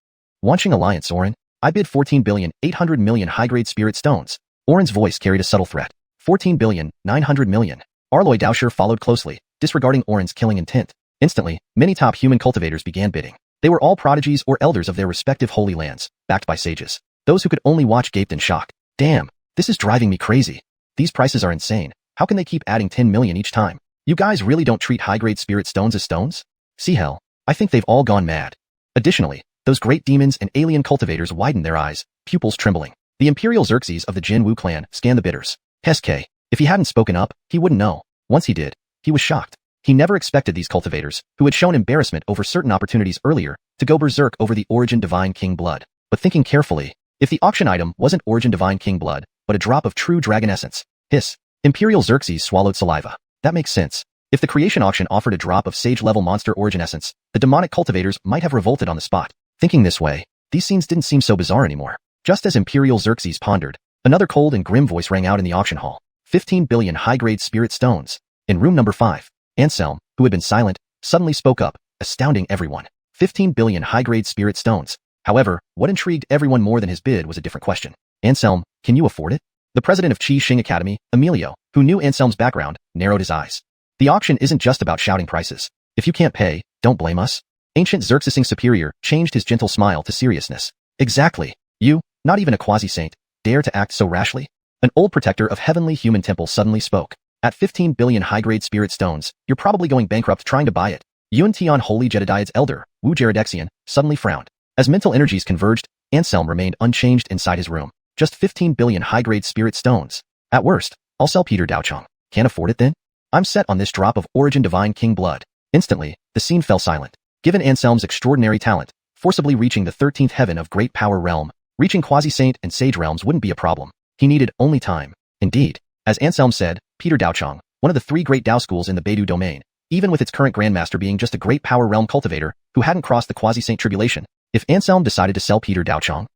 S1: Wanching Alliance Oren, I bid 14 billion 800 million high-grade spirit stones. Oren's voice carried a subtle threat. 14 billion 900 million. Arloy Daosher followed closely, disregarding Oren's killing intent. Instantly, many top human cultivators began bidding. They were all prodigies or elders of their respective holy lands, backed by sages. Those who could only watch gaped in shock. Damn, this is driving me crazy. These prices are insane. How can they keep adding 10 million each time? You guys really don't treat high-grade spirit stones as stones? See hell, I think they've all gone mad. Additionally, those great demons and alien cultivators widened their eyes, pupils trembling. The Imperial Xerxes of the Jin Wu clan scanned the bidders. Heske, if he hadn't spoken up, he wouldn't know. Once he did, he was shocked. He never expected these cultivators, who had shown embarrassment over certain opportunities earlier, to go berserk over the Origin Divine King blood. But thinking carefully, if the auction item wasn't Origin Divine King blood, but a drop of true dragon essence, hiss. Imperial Xerxes swallowed saliva. That makes sense. If the creation auction offered a drop of sage-level monster origin essence, the demonic cultivators might have revolted on the spot. Thinking this way, these scenes didn't seem so bizarre anymore. Just as Imperial Xerxes pondered, another cold and grim voice rang out in the auction hall. 15 billion high-grade spirit stones. In room number 5, Anselm, who had been silent, suddenly spoke up, astounding everyone. 15 billion high-grade spirit stones. However, what intrigued everyone more than his bid was a different question. Anselm, can you afford it? The president of Qi Xing Academy, Emilio, who knew Anselm's background, narrowed his eyes. The auction isn't just about shouting prices. If you can't pay, don't blame us. Ancient Xerxesing superior changed his gentle smile to seriousness. Exactly. You, not even a quasi-saint, dare to act so rashly? An old protector of heavenly human temple suddenly spoke. At 15 billion high-grade spirit stones, you're probably going bankrupt trying to buy it. Yuan Tian Holy Jedediah's elder, Wu Jeridexian, suddenly frowned. As mental energies converged, Anselm remained unchanged inside his room. Just 15 billion high-grade spirit stones. At worst, I'll sell Peter Daochong. Can't afford it then? I'm set on this drop of origin divine king blood. Instantly, the scene fell silent. Given Anselm's extraordinary talent, forcibly reaching the 13th heaven of great power realm, reaching quasi-saint and sage realms wouldn't be a problem. He needed only time. Indeed, as Anselm said, Peter Daochong, one of the 3 great Dao schools in the Beidou domain, even with its current grandmaster being just a great power realm cultivator who hadn't crossed the quasi-saint tribulation, if Anselm decided to sell Peter Daochong,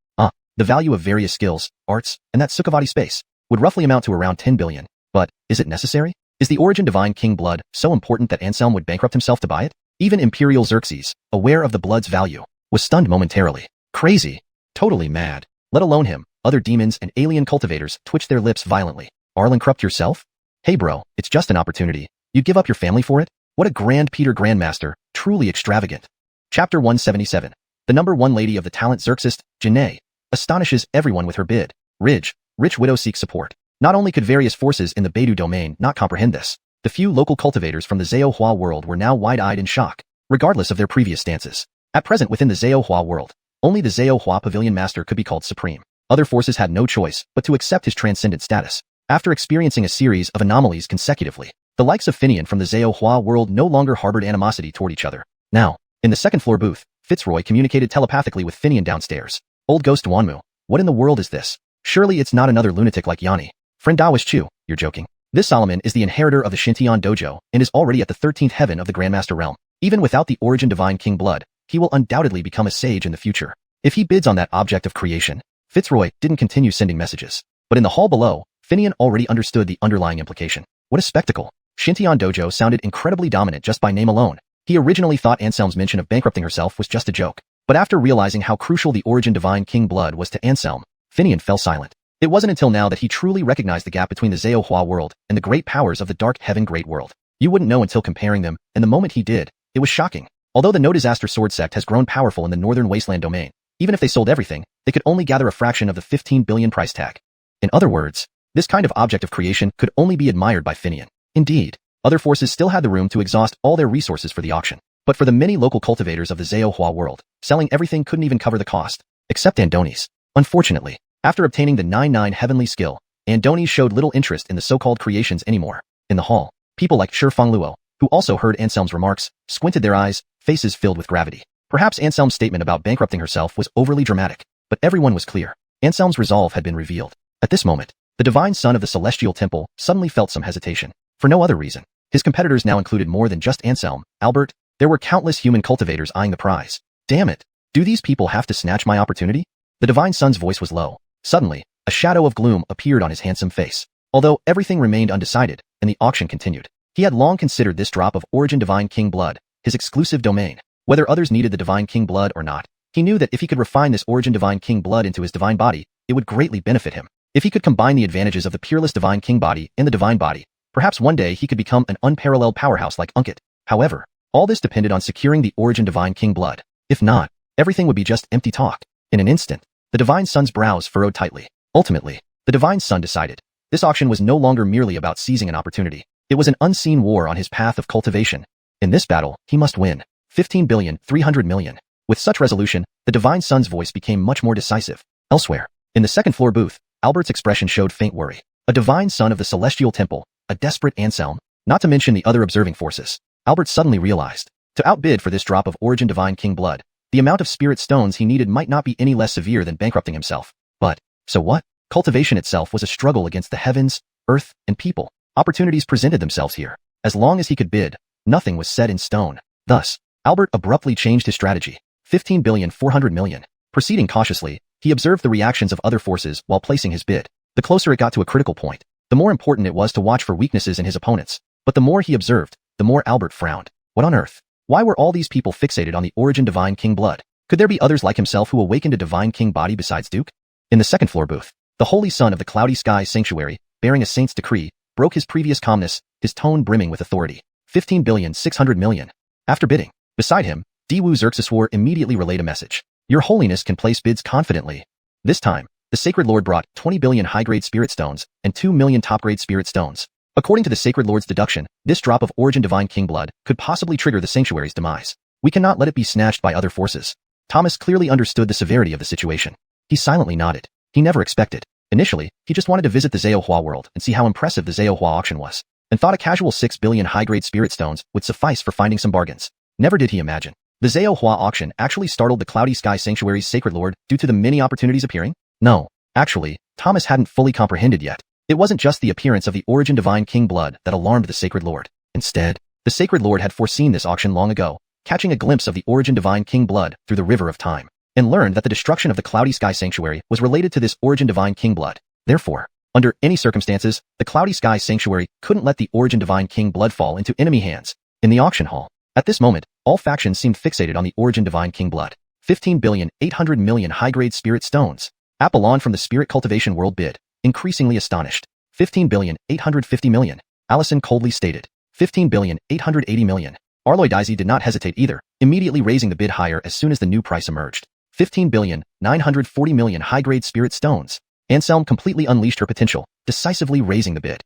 S1: the value of various skills, arts, and that Sukhavati space would roughly amount to around 10 billion. But, is it necessary? Is the origin divine king blood so important that Anselm would bankrupt himself to buy it? Even Imperial Xerxes, aware of the blood's value, was stunned momentarily. Crazy. Totally mad. Let alone him, other demons and alien cultivators twitched their lips violently. Arlen Krupp yourself? Hey bro, it's just an opportunity. You'd give up your family for it? What a grand Peter Grandmaster, truly extravagant. Chapter 177. The number 1 lady of the talent Xerxes, Janae, astonishes everyone with her bid. Rich widow seeks support. Not only could various forces in the Beidou domain not comprehend this, the few local cultivators from the xuanhuan world were now wide-eyed in shock, regardless of their previous stances. At present within the xuanhuan world, only the xuanhuan pavilion master could be called supreme. Other forces had no choice but to accept his transcendent status. After experiencing a series of anomalies consecutively, the likes of Finian from the xuanhuan world no longer harbored animosity toward each other. Now, in the second floor booth, Fitzroy communicated telepathically with Finian downstairs. Old ghost Wanmu, what in the world is this? Surely it's not another lunatic like Yanni. Friend Daoist Chu, you're joking. This Solomon is the inheritor of the Xintian dojo and is already at the 13th heaven of the Grandmaster realm. Even without the origin divine king blood, he will undoubtedly become a sage in the future. If he bids on that object of creation, Fitzroy didn't continue sending messages. But in the hall below, Finian already understood the underlying implication. What a spectacle. Xintian dojo sounded incredibly dominant just by name alone. He originally thought Anselm's mention of bankrupting herself was just a joke. But after realizing how crucial the origin divine king blood was to Anselm, Finian fell silent. It wasn't until now that he truly recognized the gap between the xuanhuan world and the great powers of the dark heaven great world. You wouldn't know until comparing them, and the moment he did, it was shocking. Although the No Disaster Sword sect has grown powerful in the northern wasteland domain, even if they sold everything, they could only gather a fraction of the 15 billion price tag. In other words, this kind of object of creation could only be admired by Finian. Indeed, other forces still had the room to exhaust all their resources for the auction. But for the many local cultivators of the xuanhuan world, selling everything couldn't even cover the cost, except Andoni's. Unfortunately, after obtaining the 9-9 heavenly skill, Andoni showed little interest in the so-called creations anymore. In the hall, people like Shi Fengluo, who also heard Anselm's remarks, squinted their eyes, faces filled with gravity. Perhaps Anselm's statement about bankrupting herself was overly dramatic, but everyone was clear. Anselm's resolve had been revealed. At this moment, the divine son of the celestial temple suddenly felt some hesitation. For no other reason. His competitors now included more than just Anselm, Albert. There were countless human cultivators eyeing the prize. Damn it. Do these people have to snatch my opportunity? The divine son's voice was low. Suddenly, a shadow of gloom appeared on his handsome face. Although everything remained undecided, and the auction continued, he had long considered this drop of origin divine king blood his exclusive domain. Whether others needed the divine king blood or not, he knew that if he could refine this origin divine king blood into his divine body, it would greatly benefit him. If he could combine the advantages of the peerless divine king body and the divine body, perhaps one day he could become an unparalleled powerhouse like Unkit. However, all this depended on securing the origin divine king blood. If not, everything would be just empty talk. In an instant, the divine son's brows furrowed tightly. Ultimately, the divine son decided. This auction was no longer merely about seizing an opportunity. It was an unseen war on his path of cultivation. In this battle, he must win. 15 billion, 300 million. With such resolution, the divine son's voice became much more decisive. Elsewhere, in the second floor booth, Albert's expression showed faint worry. A divine son of the celestial temple, a desperate Anselm, not to mention the other observing forces. Albert suddenly realized, to outbid for this drop of origin divine king blood, the amount of spirit stones he needed might not be any less severe than bankrupting himself. But, so what? Cultivation itself was a struggle against the heavens, earth, and people. Opportunities presented themselves here. As long as he could bid, nothing was set in stone. Thus, Albert abruptly changed his strategy. 15 billion 400 million. Proceeding cautiously, he observed the reactions of other forces while placing his bid. The closer it got to a critical point, the more important it was to watch for weaknesses in his opponents. But the more he observed, the more Albert frowned. What on earth? Why were all these people fixated on the origin divine king blood? Could there be others like himself who awakened a divine king body besides Duke? In the second floor booth, The holy son of the cloudy sky sanctuary, bearing a saint's decree, broke his previous calmness, his tone brimming with authority. 15,600,000,000. After bidding. Beside him, Diwu Xerxeswar immediately relayed a message. Your holiness can place bids confidently. This time, the sacred lord brought 20 billion high-grade spirit stones and 2 million top-grade spirit stones. According to the sacred lord's deduction, this drop of origin divine king blood could possibly trigger the sanctuary's demise. We cannot let it be snatched by other forces. Thomas clearly understood the severity of the situation. He silently nodded. He never expected. Initially, he just wanted to visit the xuanhuan world and see how impressive the xuanhuan auction was, and thought a casual 6 billion high-grade spirit stones would suffice for finding some bargains. Never did he imagine. The xuanhuan auction actually startled the cloudy sky sanctuary's sacred lord due to the many opportunities appearing? No. Actually, Thomas hadn't fully comprehended yet. It wasn't just the appearance of the origin divine king blood that alarmed the sacred lord. Instead, the sacred lord had foreseen this auction long ago, catching a glimpse of the origin divine king blood through the river of time, and learned that the destruction of the cloudy sky sanctuary was related to this origin divine king blood. Therefore, under any circumstances, the cloudy sky sanctuary couldn't let the origin divine king blood fall into enemy hands. In the auction hall, at this moment, all factions seemed fixated on the origin divine king blood. 15,800,000,000 high-grade spirit stones. Apollon from the spirit cultivation world bid, increasingly astonished. 15,850,000,000. Allison coldly stated. 15,880,000,000. Arloy did not hesitate either, immediately raising the bid higher as soon as the new price emerged. 15,940,000,000 high-grade spirit stones. Anselm completely unleashed her potential, decisively raising the bid.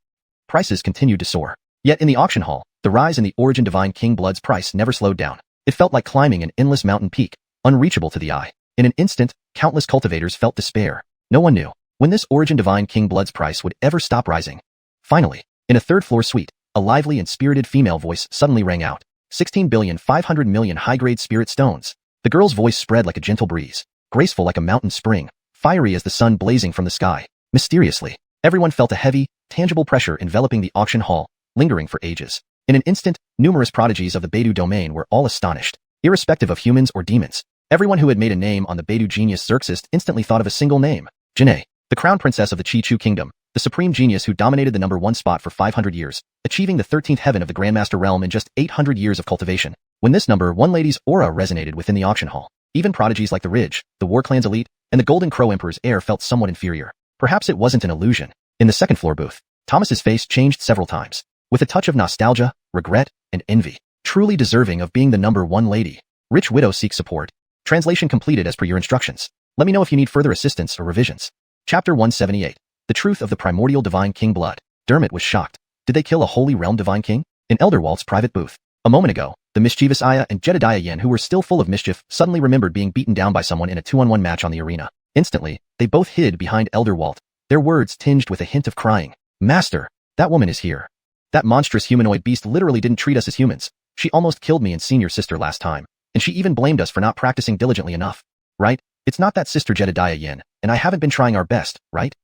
S1: Prices continued to soar. Yet in the auction hall, the rise in the origin divine king blood's price never slowed down. It felt like climbing an endless mountain peak, unreachable to the eye. In an instant, countless cultivators felt despair. No one knew when this origin divine king blood's price would ever stop rising. Finally, in a third-floor suite, a lively and spirited female voice suddenly rang out. 16,500,000,000 high-grade spirit stones. The girl's voice spread like a gentle breeze, graceful like a mountain spring, fiery as the sun blazing from the sky. Mysteriously, everyone felt a heavy, tangible pressure enveloping the auction hall, lingering for ages. In an instant, numerous prodigies of the Beidou domain were all astonished. Irrespective of humans or demons, everyone who had made a name on the Beidou genius Xerxes instantly thought of a single name. Janae, the crown princess of the Chi-Chu kingdom, the supreme genius who dominated the #1 spot for 500 years, achieving the 13th heaven of the Grandmaster realm in just 800 years of cultivation. When this #1 lady's aura resonated within the auction hall, even prodigies like the Ridge, the War Clan's elite, and the Golden Crow Emperor's heir felt somewhat inferior. Perhaps it wasn't an illusion. In the second-floor booth, Thomas's face changed several times, with a touch of nostalgia, regret, and envy. Truly deserving of being the #1 lady. Rich widow seeks support. Translation completed as per your instructions. Let me know if you need further assistance or revisions. Chapter 178. The Truth of the Primordial Divine King Blood. Dermot was shocked. Did they kill a Holy Realm Divine King? In Elderwald's private booth. A moment ago, the mischievous Aya and Jedediah Yin, who were still full of mischief, suddenly remembered being beaten down by someone in a 2-on-1 match on the arena. Instantly, they both hid behind Elderwald, their words tinged with a hint of crying. Master, that woman is here. That monstrous humanoid beast literally didn't treat us as humans. She almost killed me and senior sister last time, and she even blamed us for not practicing diligently enough. Right? It's not that Sister Jedediah Yin, and I haven't been trying our best, right?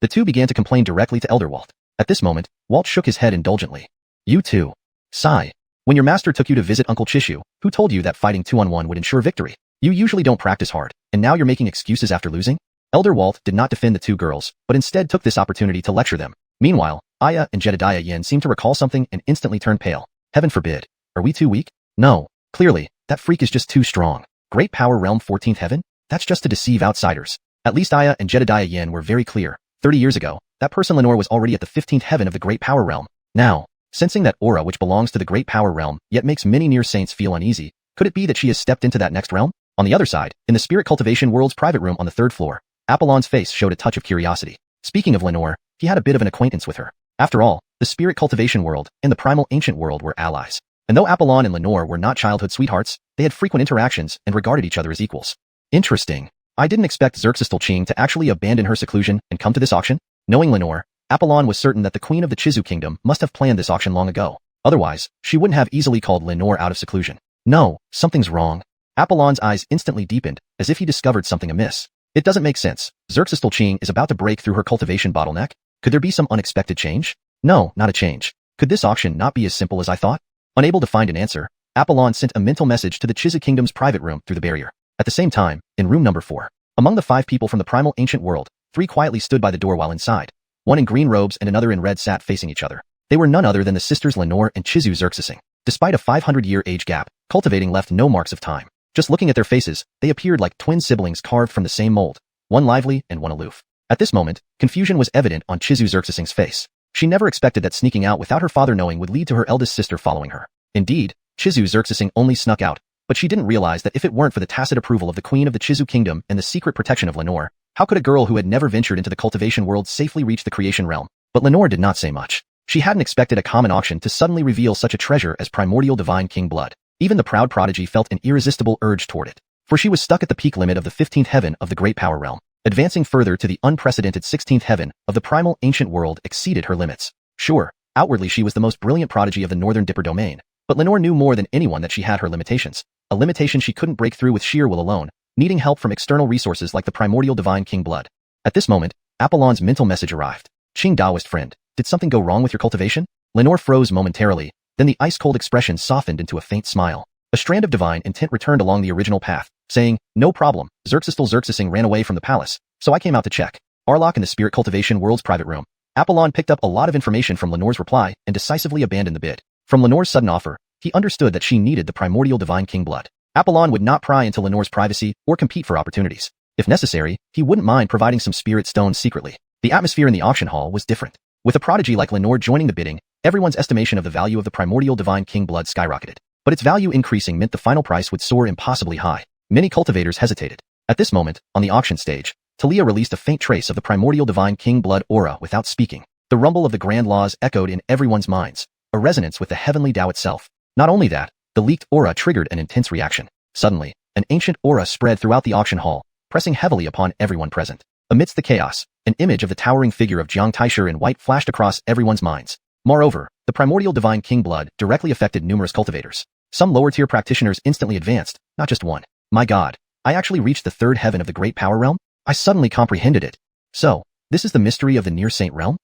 S1: The two began to complain directly to Elder Walt. At this moment, Walt shook his head indulgently. You too. Sigh. When your master took you to visit Uncle Chishu, who told you that fighting 2-on-1 would ensure victory? You usually don't practice hard, and now you're making excuses after losing? Elder Walt did not defend the two girls, but instead took this opportunity to lecture them. Meanwhile, Aya and Jedediah Yin seemed to recall something and instantly turned pale. Heaven forbid. Are we too weak? No. Clearly, that freak is just too strong. Great Power Realm 14th Heaven? That's just to deceive outsiders. At least Aya and Jedediah Yin were very clear. 30 years ago, that person Lenore was already at the 15th Heaven of the Great Power Realm. Now, sensing that aura which belongs to the Great Power Realm yet makes many near saints feel uneasy, could it be that she has stepped into that next realm? On the other side, in the Spirit Cultivation World's private room on the 3rd floor, Apollon's face showed a touch of curiosity. Speaking of Lenore, he had a bit of an acquaintance with her. After all, the Spirit Cultivation World and the Primal Ancient World were allies. And though Apollon and Lenore were not childhood sweethearts, they had frequent interactions and regarded each other as equals. Interesting. I didn't expect Xerxes Tolching to actually abandon her seclusion and come to this auction. Knowing Lenore, Apollon was certain that the Queen of the Chizu Kingdom must have planned this auction long ago. Otherwise, she wouldn't have easily called Lenore out of seclusion. No, something's wrong. Apollon's eyes instantly deepened, as if he discovered something amiss. It doesn't make sense. Xerxes Tolching is about to break through her cultivation bottleneck. Could there be some unexpected change? No, not a change. Could this auction not be as simple as I thought? Unable to find an answer, Apollon sent a mental message to the Chizu Kingdom's private room through the barrier. At the same time, in room number 4, among the 5 people from the Primal Ancient World, 3 quietly stood by the door while inside. One in green robes and another in red sat facing each other. They were none other than the sisters Lenore and Chizu Xerxesing. Despite a 500-year age gap, cultivating left no marks of time. Just looking at their faces, they appeared like twin siblings carved from the same mold, one lively and one aloof. At this moment, confusion was evident on Chizu Xerxesing's face. She never expected that sneaking out without her father knowing would lead to her eldest sister following her. Indeed, Chizu Xerxesing only snuck out, but she didn't realize that if it weren't for the tacit approval of the queen of the Chizu kingdom and the secret protection of Lenore, how could a girl who had never ventured into the cultivation world safely reach the creation realm? But Lenore did not say much. She hadn't expected a common auction to suddenly reveal such a treasure as primordial divine king blood. Even the proud prodigy felt an irresistible urge toward it, for she was stuck at the peak limit of the 15th heaven of the great power realm. Advancing further to the unprecedented 16th heaven of the primal ancient world exceeded her limits. Sure, outwardly she was the most brilliant prodigy of the Northern Dipper domain, but Lenore knew more than anyone that she had her limitations, a limitation she couldn't break through with sheer will alone, needing help from external resources like the primordial divine king blood. At this moment, Apollon's mental message arrived. Qing Daoist friend, did something go wrong with your cultivation? Lenore froze momentarily, then the ice-cold expression softened into a faint smile. A strand of divine intent returned along the original path, saying, no problem, Xerxesing ran away from the palace, so I came out to check. Arlok in the spirit cultivation world's private room. Apollon picked up a lot of information from Lenore's reply and decisively abandoned the bid. From Lenore's sudden offer, he understood that she needed the primordial divine king blood. Apollon would not pry into Lenore's privacy or compete for opportunities. If necessary, he wouldn't mind providing some spirit stones secretly. The atmosphere in the auction hall was different. With a prodigy like Lenore joining the bidding, everyone's estimation of the value of the primordial divine king blood skyrocketed. But its value increasing meant the final price would soar impossibly high. Many cultivators hesitated. At this moment, on the auction stage, Talia released a faint trace of the primordial divine king blood aura without speaking. The rumble of the grand laws echoed in everyone's minds, a resonance with the heavenly Tao itself. Not only that, the leaked aura triggered an intense reaction. Suddenly, an ancient aura spread throughout the auction hall, pressing heavily upon everyone present. Amidst the chaos, an image of the towering figure of Jiang Taisher in white flashed across everyone's minds. Moreover, the primordial divine king blood directly affected numerous cultivators. Some lower-tier practitioners instantly advanced, not just one. My god, I actually reached the third heaven of the great power realm? I suddenly comprehended it. So, this is the mystery of the near saint realm?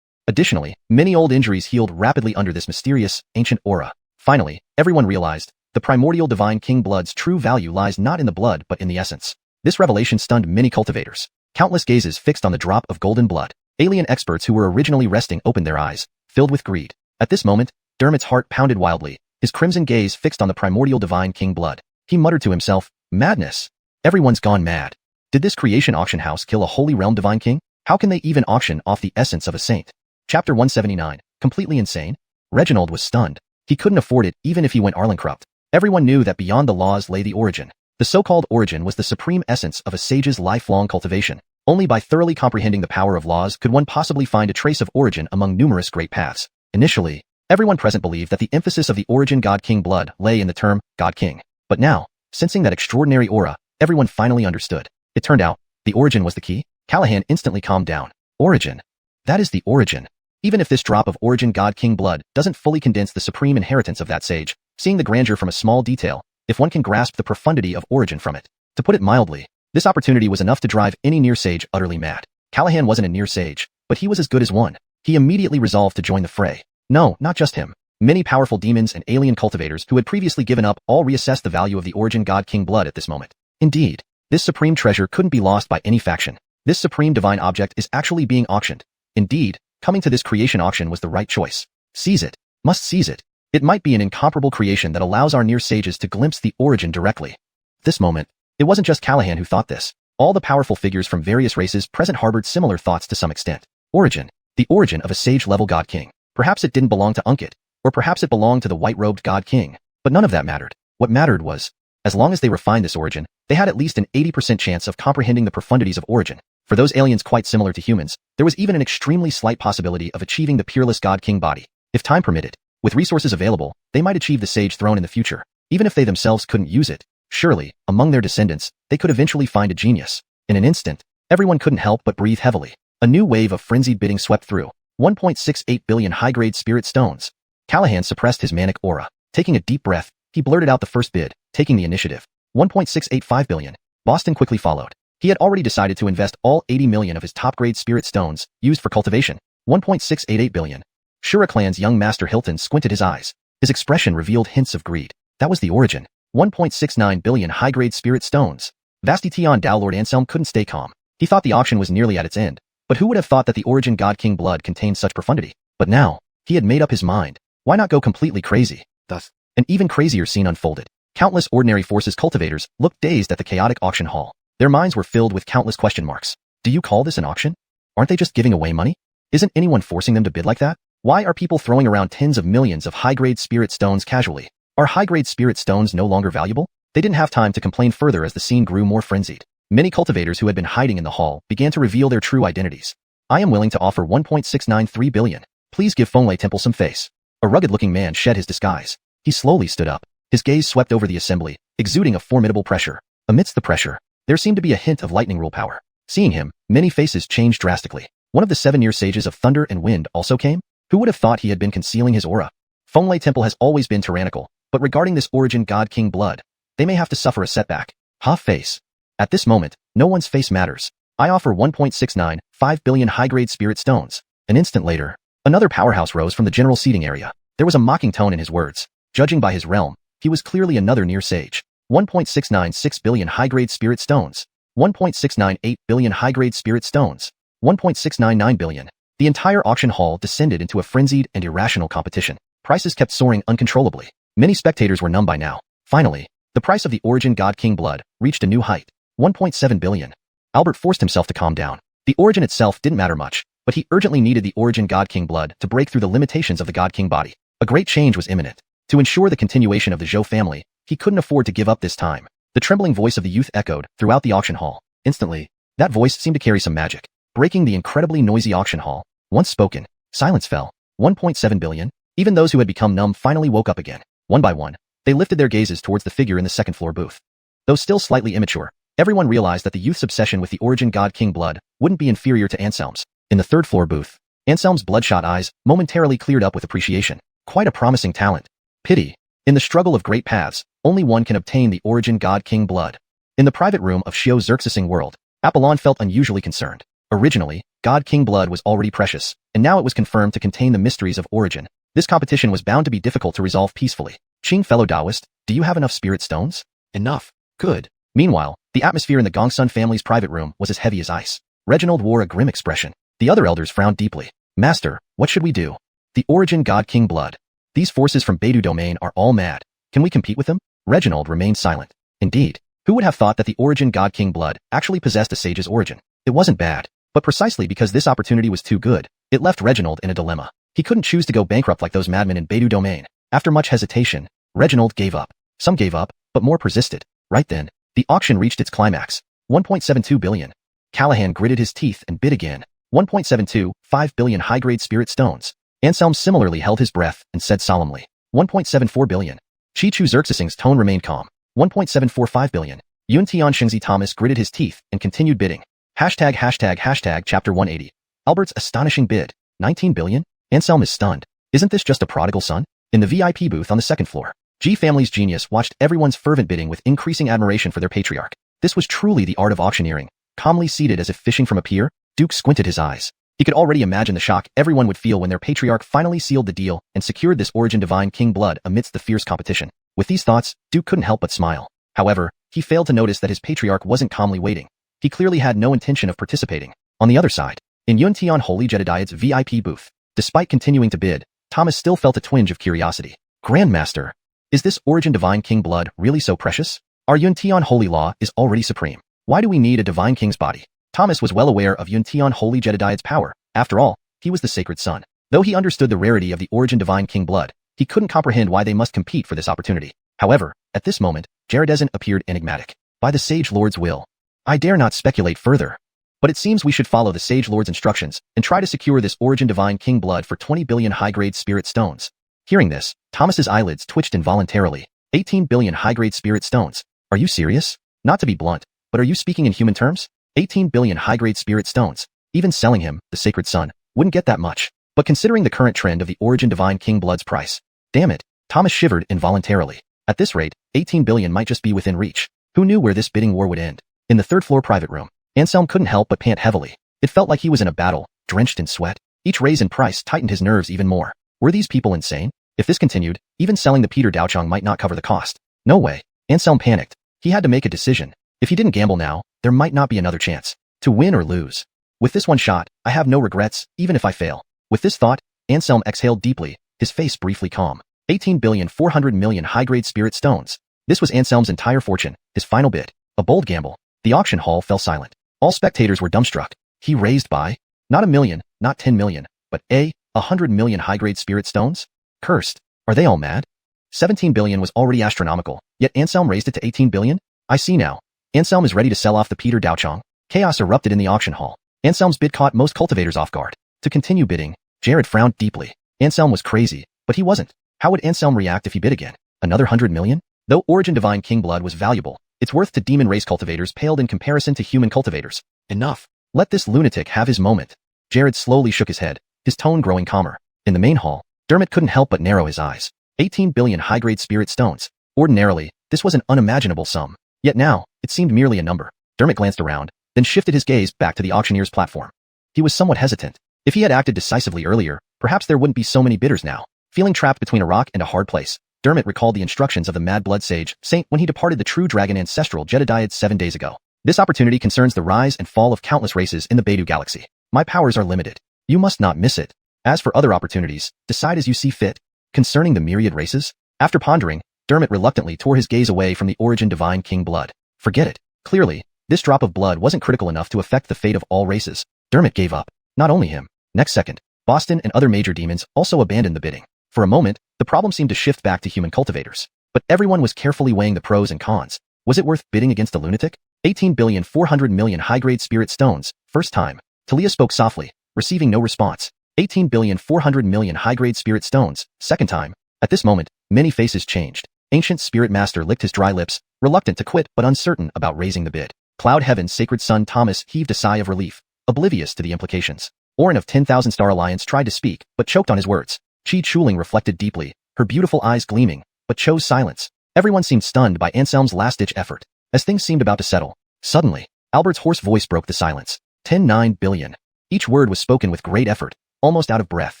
S1: Additionally, many old injuries healed rapidly under this mysterious, ancient aura. Finally, everyone realized, the primordial divine king blood's true value lies not in the blood but in the essence. This revelation stunned many cultivators. Countless gazes fixed on the drop of golden blood. Alien experts who were originally resting opened their eyes, filled with greed. At this moment, Dermot's heart pounded wildly, his crimson gaze fixed on the primordial divine king blood. He muttered to himself, madness. Everyone's gone mad. Did this creation auction house kill a holy realm divine king? How can they even auction off the essence of a saint? Chapter 179, completely insane? Reginald was stunned. He couldn't afford it even if he went Arlenkrupt. Everyone knew that beyond the laws lay the origin. The so-called origin was the supreme essence of a sage's lifelong cultivation. Only by thoroughly comprehending the power of laws could one possibly find a trace of origin among numerous great paths. Initially, everyone present believed that the emphasis of the origin God-King blood lay in the term God-King. But now, sensing that extraordinary aura, everyone finally understood. It turned out, the origin was the key. Callahan instantly calmed down. Origin. That is the origin. Even if this drop of origin God-King blood doesn't fully condense the supreme inheritance of that sage, seeing the grandeur from a small detail, if one can grasp the profundity of origin from it. To put it mildly, this opportunity was enough to drive any near sage utterly mad. Callahan wasn't a near sage, but he was as good as one. He immediately resolved to join the fray. No, not just him. Many powerful demons and alien cultivators who had previously given up all reassessed the value of the origin God-King blood at this moment. Indeed, this supreme treasure couldn't be lost by any faction. This supreme divine object is actually being auctioned. Indeed, coming to this creation auction was the right choice. Seize it. Must seize it. It might be an incomparable creation that allows our near sages to glimpse the origin directly. This moment, it wasn't just Callahan who thought this. All the powerful figures from various races present harbored similar thoughts to some extent. Origin. The origin of a sage-level God-King. Perhaps it didn't belong to Unkit, or perhaps it belonged to the white-robed God-King. But none of that mattered. What mattered was, as long as they refined this origin, they had at least an 80% chance of comprehending the profundities of origin. For those aliens quite similar to humans, there was even an extremely slight possibility of achieving the peerless God-King body. If time permitted, with resources available, they might achieve the sage throne in the future, even if they themselves couldn't use it. Surely, among their descendants, they could eventually find a genius. In an instant, everyone couldn't help but breathe heavily. A new wave of frenzied bidding swept through. 1.68 billion high-grade spirit stones. Callahan suppressed his manic aura. Taking a deep breath, he blurted out the first bid, taking the initiative. 1.685 billion. Boston quickly followed. He had already decided to invest all 80 million of his top-grade spirit stones, used for cultivation. 1.688 billion. Shura Clan's young master Hilton squinted his eyes. His expression revealed hints of greed. That was the origin. 1.69 billion high-grade spirit stones. Vasti Tian Dao Lord Anselm couldn't stay calm. He thought the auction was nearly at its end. But who would have thought that the origin God-King blood contained such profundity? But now, he had made up his mind. Why not go completely crazy? Thus, an even crazier scene unfolded. Countless ordinary forces cultivators looked dazed at the chaotic auction hall. Their minds were filled with countless question marks. Do you call this an auction? Aren't they just giving away money? Isn't anyone forcing them to bid like that? Why are people throwing around tens of millions of high-grade spirit stones casually? Are high-grade spirit stones no longer valuable? They didn't have time to complain further as the scene grew more frenzied. Many cultivators who had been hiding in the hall began to reveal their true identities. I am willing to offer 1.693 billion. Please give Fenglai Temple some face. A rugged-looking man shed his disguise. He slowly stood up. His gaze swept over the assembly, exuding a formidable pressure. Amidst the pressure, there seemed to be a hint of lightning rule power. Seeing him, many faces changed drastically. One of the 7-year sages of thunder and wind also came? Who would have thought he had been concealing his aura? Fenglai Temple has always been tyrannical, but regarding this origin god-king blood, they may have to suffer a setback. Ha face. At this moment, no one's face matters. I offer 1.695 billion high-grade spirit stones. An instant later, another powerhouse rose from the general seating area. There was a mocking tone in his words. Judging by his realm, he was clearly another near sage. 1.696 billion high-grade spirit stones. 1.698 billion high-grade spirit stones. 1.699 billion. The entire auction hall descended into a frenzied and irrational competition. Prices kept soaring uncontrollably. Many spectators were numb by now. Finally, the price of the origin god-king blood reached a new height. 1.7 billion. Albert forced himself to calm down. The origin itself didn't matter much, but he urgently needed the origin god-king blood to break through the limitations of the god-king body. A great change was imminent. To ensure the continuation of the Zhou family, he couldn't afford to give up this time. The trembling voice of the youth echoed throughout the auction hall. Instantly, that voice seemed to carry some magic. Breaking the incredibly noisy auction hall, once spoken, silence fell. 1.7 billion. Even those who had become numb finally woke up again. One by one, they lifted their gazes towards the figure in the second-floor booth. Though still slightly immature, everyone realized that the youth's obsession with the origin god-king blood wouldn't be inferior to Anselm's. In the third-floor booth, Anselm's bloodshot eyes momentarily cleared up with appreciation. Quite a promising talent. Pity. In the struggle of great paths, only one can obtain the origin god-king blood. In the private room of Xiao Xerxesing world, Apollon felt unusually concerned. Originally, god-king blood was already precious, and now it was confirmed to contain the mysteries of origin. This competition was bound to be difficult to resolve peacefully. Qing, fellow Taoist, do you have enough spirit stones? Enough. Good. Meanwhile, the atmosphere in the Gongsun family's private room was as heavy as ice. Reginald wore a grim expression. The other elders frowned deeply. Master, what should we do? The origin god-king blood. These forces from Beidou domain are all mad. Can we compete with them? Reginald remained silent. Indeed, who would have thought that the origin god-king blood actually possessed a sage's origin? It wasn't bad, but precisely because this opportunity was too good, it left Reginald in a dilemma. He couldn't choose to go bankrupt like those madmen in Beidou domain. After much hesitation, Reginald gave up. Some gave up, but more persisted. Right then, the auction reached its climax. 1.72 billion. Callahan gritted his teeth and bid again. 1.725 billion high-grade spirit stones. Anselm similarly held his breath and said solemnly, 1.74 billion. Xichu Xerxesing's tone remained calm. 1.745 billion. Yun Tian Shengzi Thomas gritted his teeth and continued bidding. Hashtag chapter 180. Albert's astonishing bid. 19 billion? Anselm is stunned. Isn't this just a prodigal son? In the VIP booth on the second floor, G family's genius watched everyone's fervent bidding with increasing admiration for their patriarch. This was truly the art of auctioneering. Calmly seated as if fishing from a pier, Duke squinted his eyes. He could already imagine the shock everyone would feel when their patriarch finally sealed the deal and secured this origin divine king blood amidst the fierce competition. With these thoughts, Duke couldn't help but smile. However, he failed to notice that his patriarch wasn't calmly waiting. He clearly had no intention of participating. On the other side, in Yuntian Holy Jedediah's VIP booth, despite continuing to bid, Thomas still felt a twinge of curiosity. Grandmaster, is this origin divine king blood really so precious? Our Yuntian holy law is already supreme. Why do we need a divine king's body? Thomas was well aware of Yuntian Holy Jedediah's power. After all, he was the sacred son. Though he understood the rarity of the origin divine king blood, he couldn't comprehend why they must compete for this opportunity. However, at this moment, Jaredezin appeared enigmatic. By the Sage Lord's will, I dare not speculate further. But it seems we should follow the Sage Lord's instructions and try to secure this origin divine king blood for 20 billion high-grade spirit stones. Hearing this, Thomas's eyelids twitched involuntarily. 18 billion high-grade spirit stones. Are you serious? Not to be blunt, but are you speaking in human terms? 18 billion high-grade spirit stones. Even selling him, the sacred son, wouldn't get that much. But considering the current trend of the origin divine king blood's price, damn it, Thomas shivered involuntarily. At this rate, 18 billion might just be within reach. Who knew where this bidding war would end? In the third-floor private room, Anselm couldn't help but pant heavily. It felt like he was in a battle, drenched in sweat. Each raise in price tightened his nerves even more. Were these people insane? If this continued, even selling the Peter Daochong might not cover the cost. No way. Anselm panicked. He had to make a decision. If he didn't gamble now, there might not be another chance. To win or lose. With this one shot, I have no regrets, even if I fail. With this thought, Anselm exhaled deeply, his face briefly calm. 18 billion 400 million high-grade spirit stones. This was Anselm's entire fortune, his final bid. A bold gamble. The auction hall fell silent. All spectators were dumbstruck. He raised by, not 1,000,000, not 10,000,000, but 100,000,000 high-grade spirit stones? Cursed. Are they all mad? 17 billion was already astronomical, yet Anselm raised it to 18 billion? I see now. Anselm is ready to sell off the Peter Daochong. Chaos erupted in the auction hall. Anselm's bid caught most cultivators off guard. To continue bidding, Jared frowned deeply. Anselm was crazy, but he wasn't. How would Anselm react if he bid again? Another 100 million? Though Origin Divine King blood was valuable, its worth to demon race cultivators paled in comparison to human cultivators. Enough. Let this lunatic have his moment. Jared slowly shook his head, his tone growing calmer. In the main hall, Dermot couldn't help but narrow his eyes. 18 billion high-grade spirit stones. Ordinarily, this was an unimaginable sum. Yet now, it seemed merely a number. Dermot glanced around, then shifted his gaze back to the auctioneer's platform. He was somewhat hesitant. If he had acted decisively earlier, perhaps there wouldn't be so many bidders now. Feeling trapped between a rock and a hard place, Dermot recalled the instructions of the Mad Blood Sage Saint when he departed the True Dragon Ancestral Jedediad 7 days ago. This opportunity concerns the rise and fall of countless races in the Beidou Galaxy. My powers are limited. You must not miss it. As for other opportunities, decide as you see fit. Concerning the myriad races? After pondering, Dermot reluctantly tore his gaze away from the Origin Divine King blood. Forget it. Clearly, this drop of blood wasn't critical enough to affect the fate of all races. Dermot gave up. Not only him. Next second, Boston and other major demons also abandoned the bidding. For a moment, the problem seemed to shift back to human cultivators. But everyone was carefully weighing the pros and cons. Was it worth bidding against a lunatic? 18,400,000,000 high-grade spirit stones. First time. Talia spoke softly, receiving no response. 18,400,000,000 high-grade spirit stones. Second time. At this moment, many faces changed. Ancient Spirit Master licked his dry lips, reluctant to quit but uncertain about raising the bid. Cloud Heaven's sacred son Thomas heaved a sigh of relief, oblivious to the implications. Orin of 10,000 Star Alliance tried to speak, but choked on his words. Chi Chuling reflected deeply, her beautiful eyes gleaming, but chose silence. Everyone seemed stunned by Anselm's last-ditch effort. As things seemed about to settle, suddenly, Albert's hoarse voice broke the silence. 10.9 billion. Each word was spoken with great effort, almost out of breath,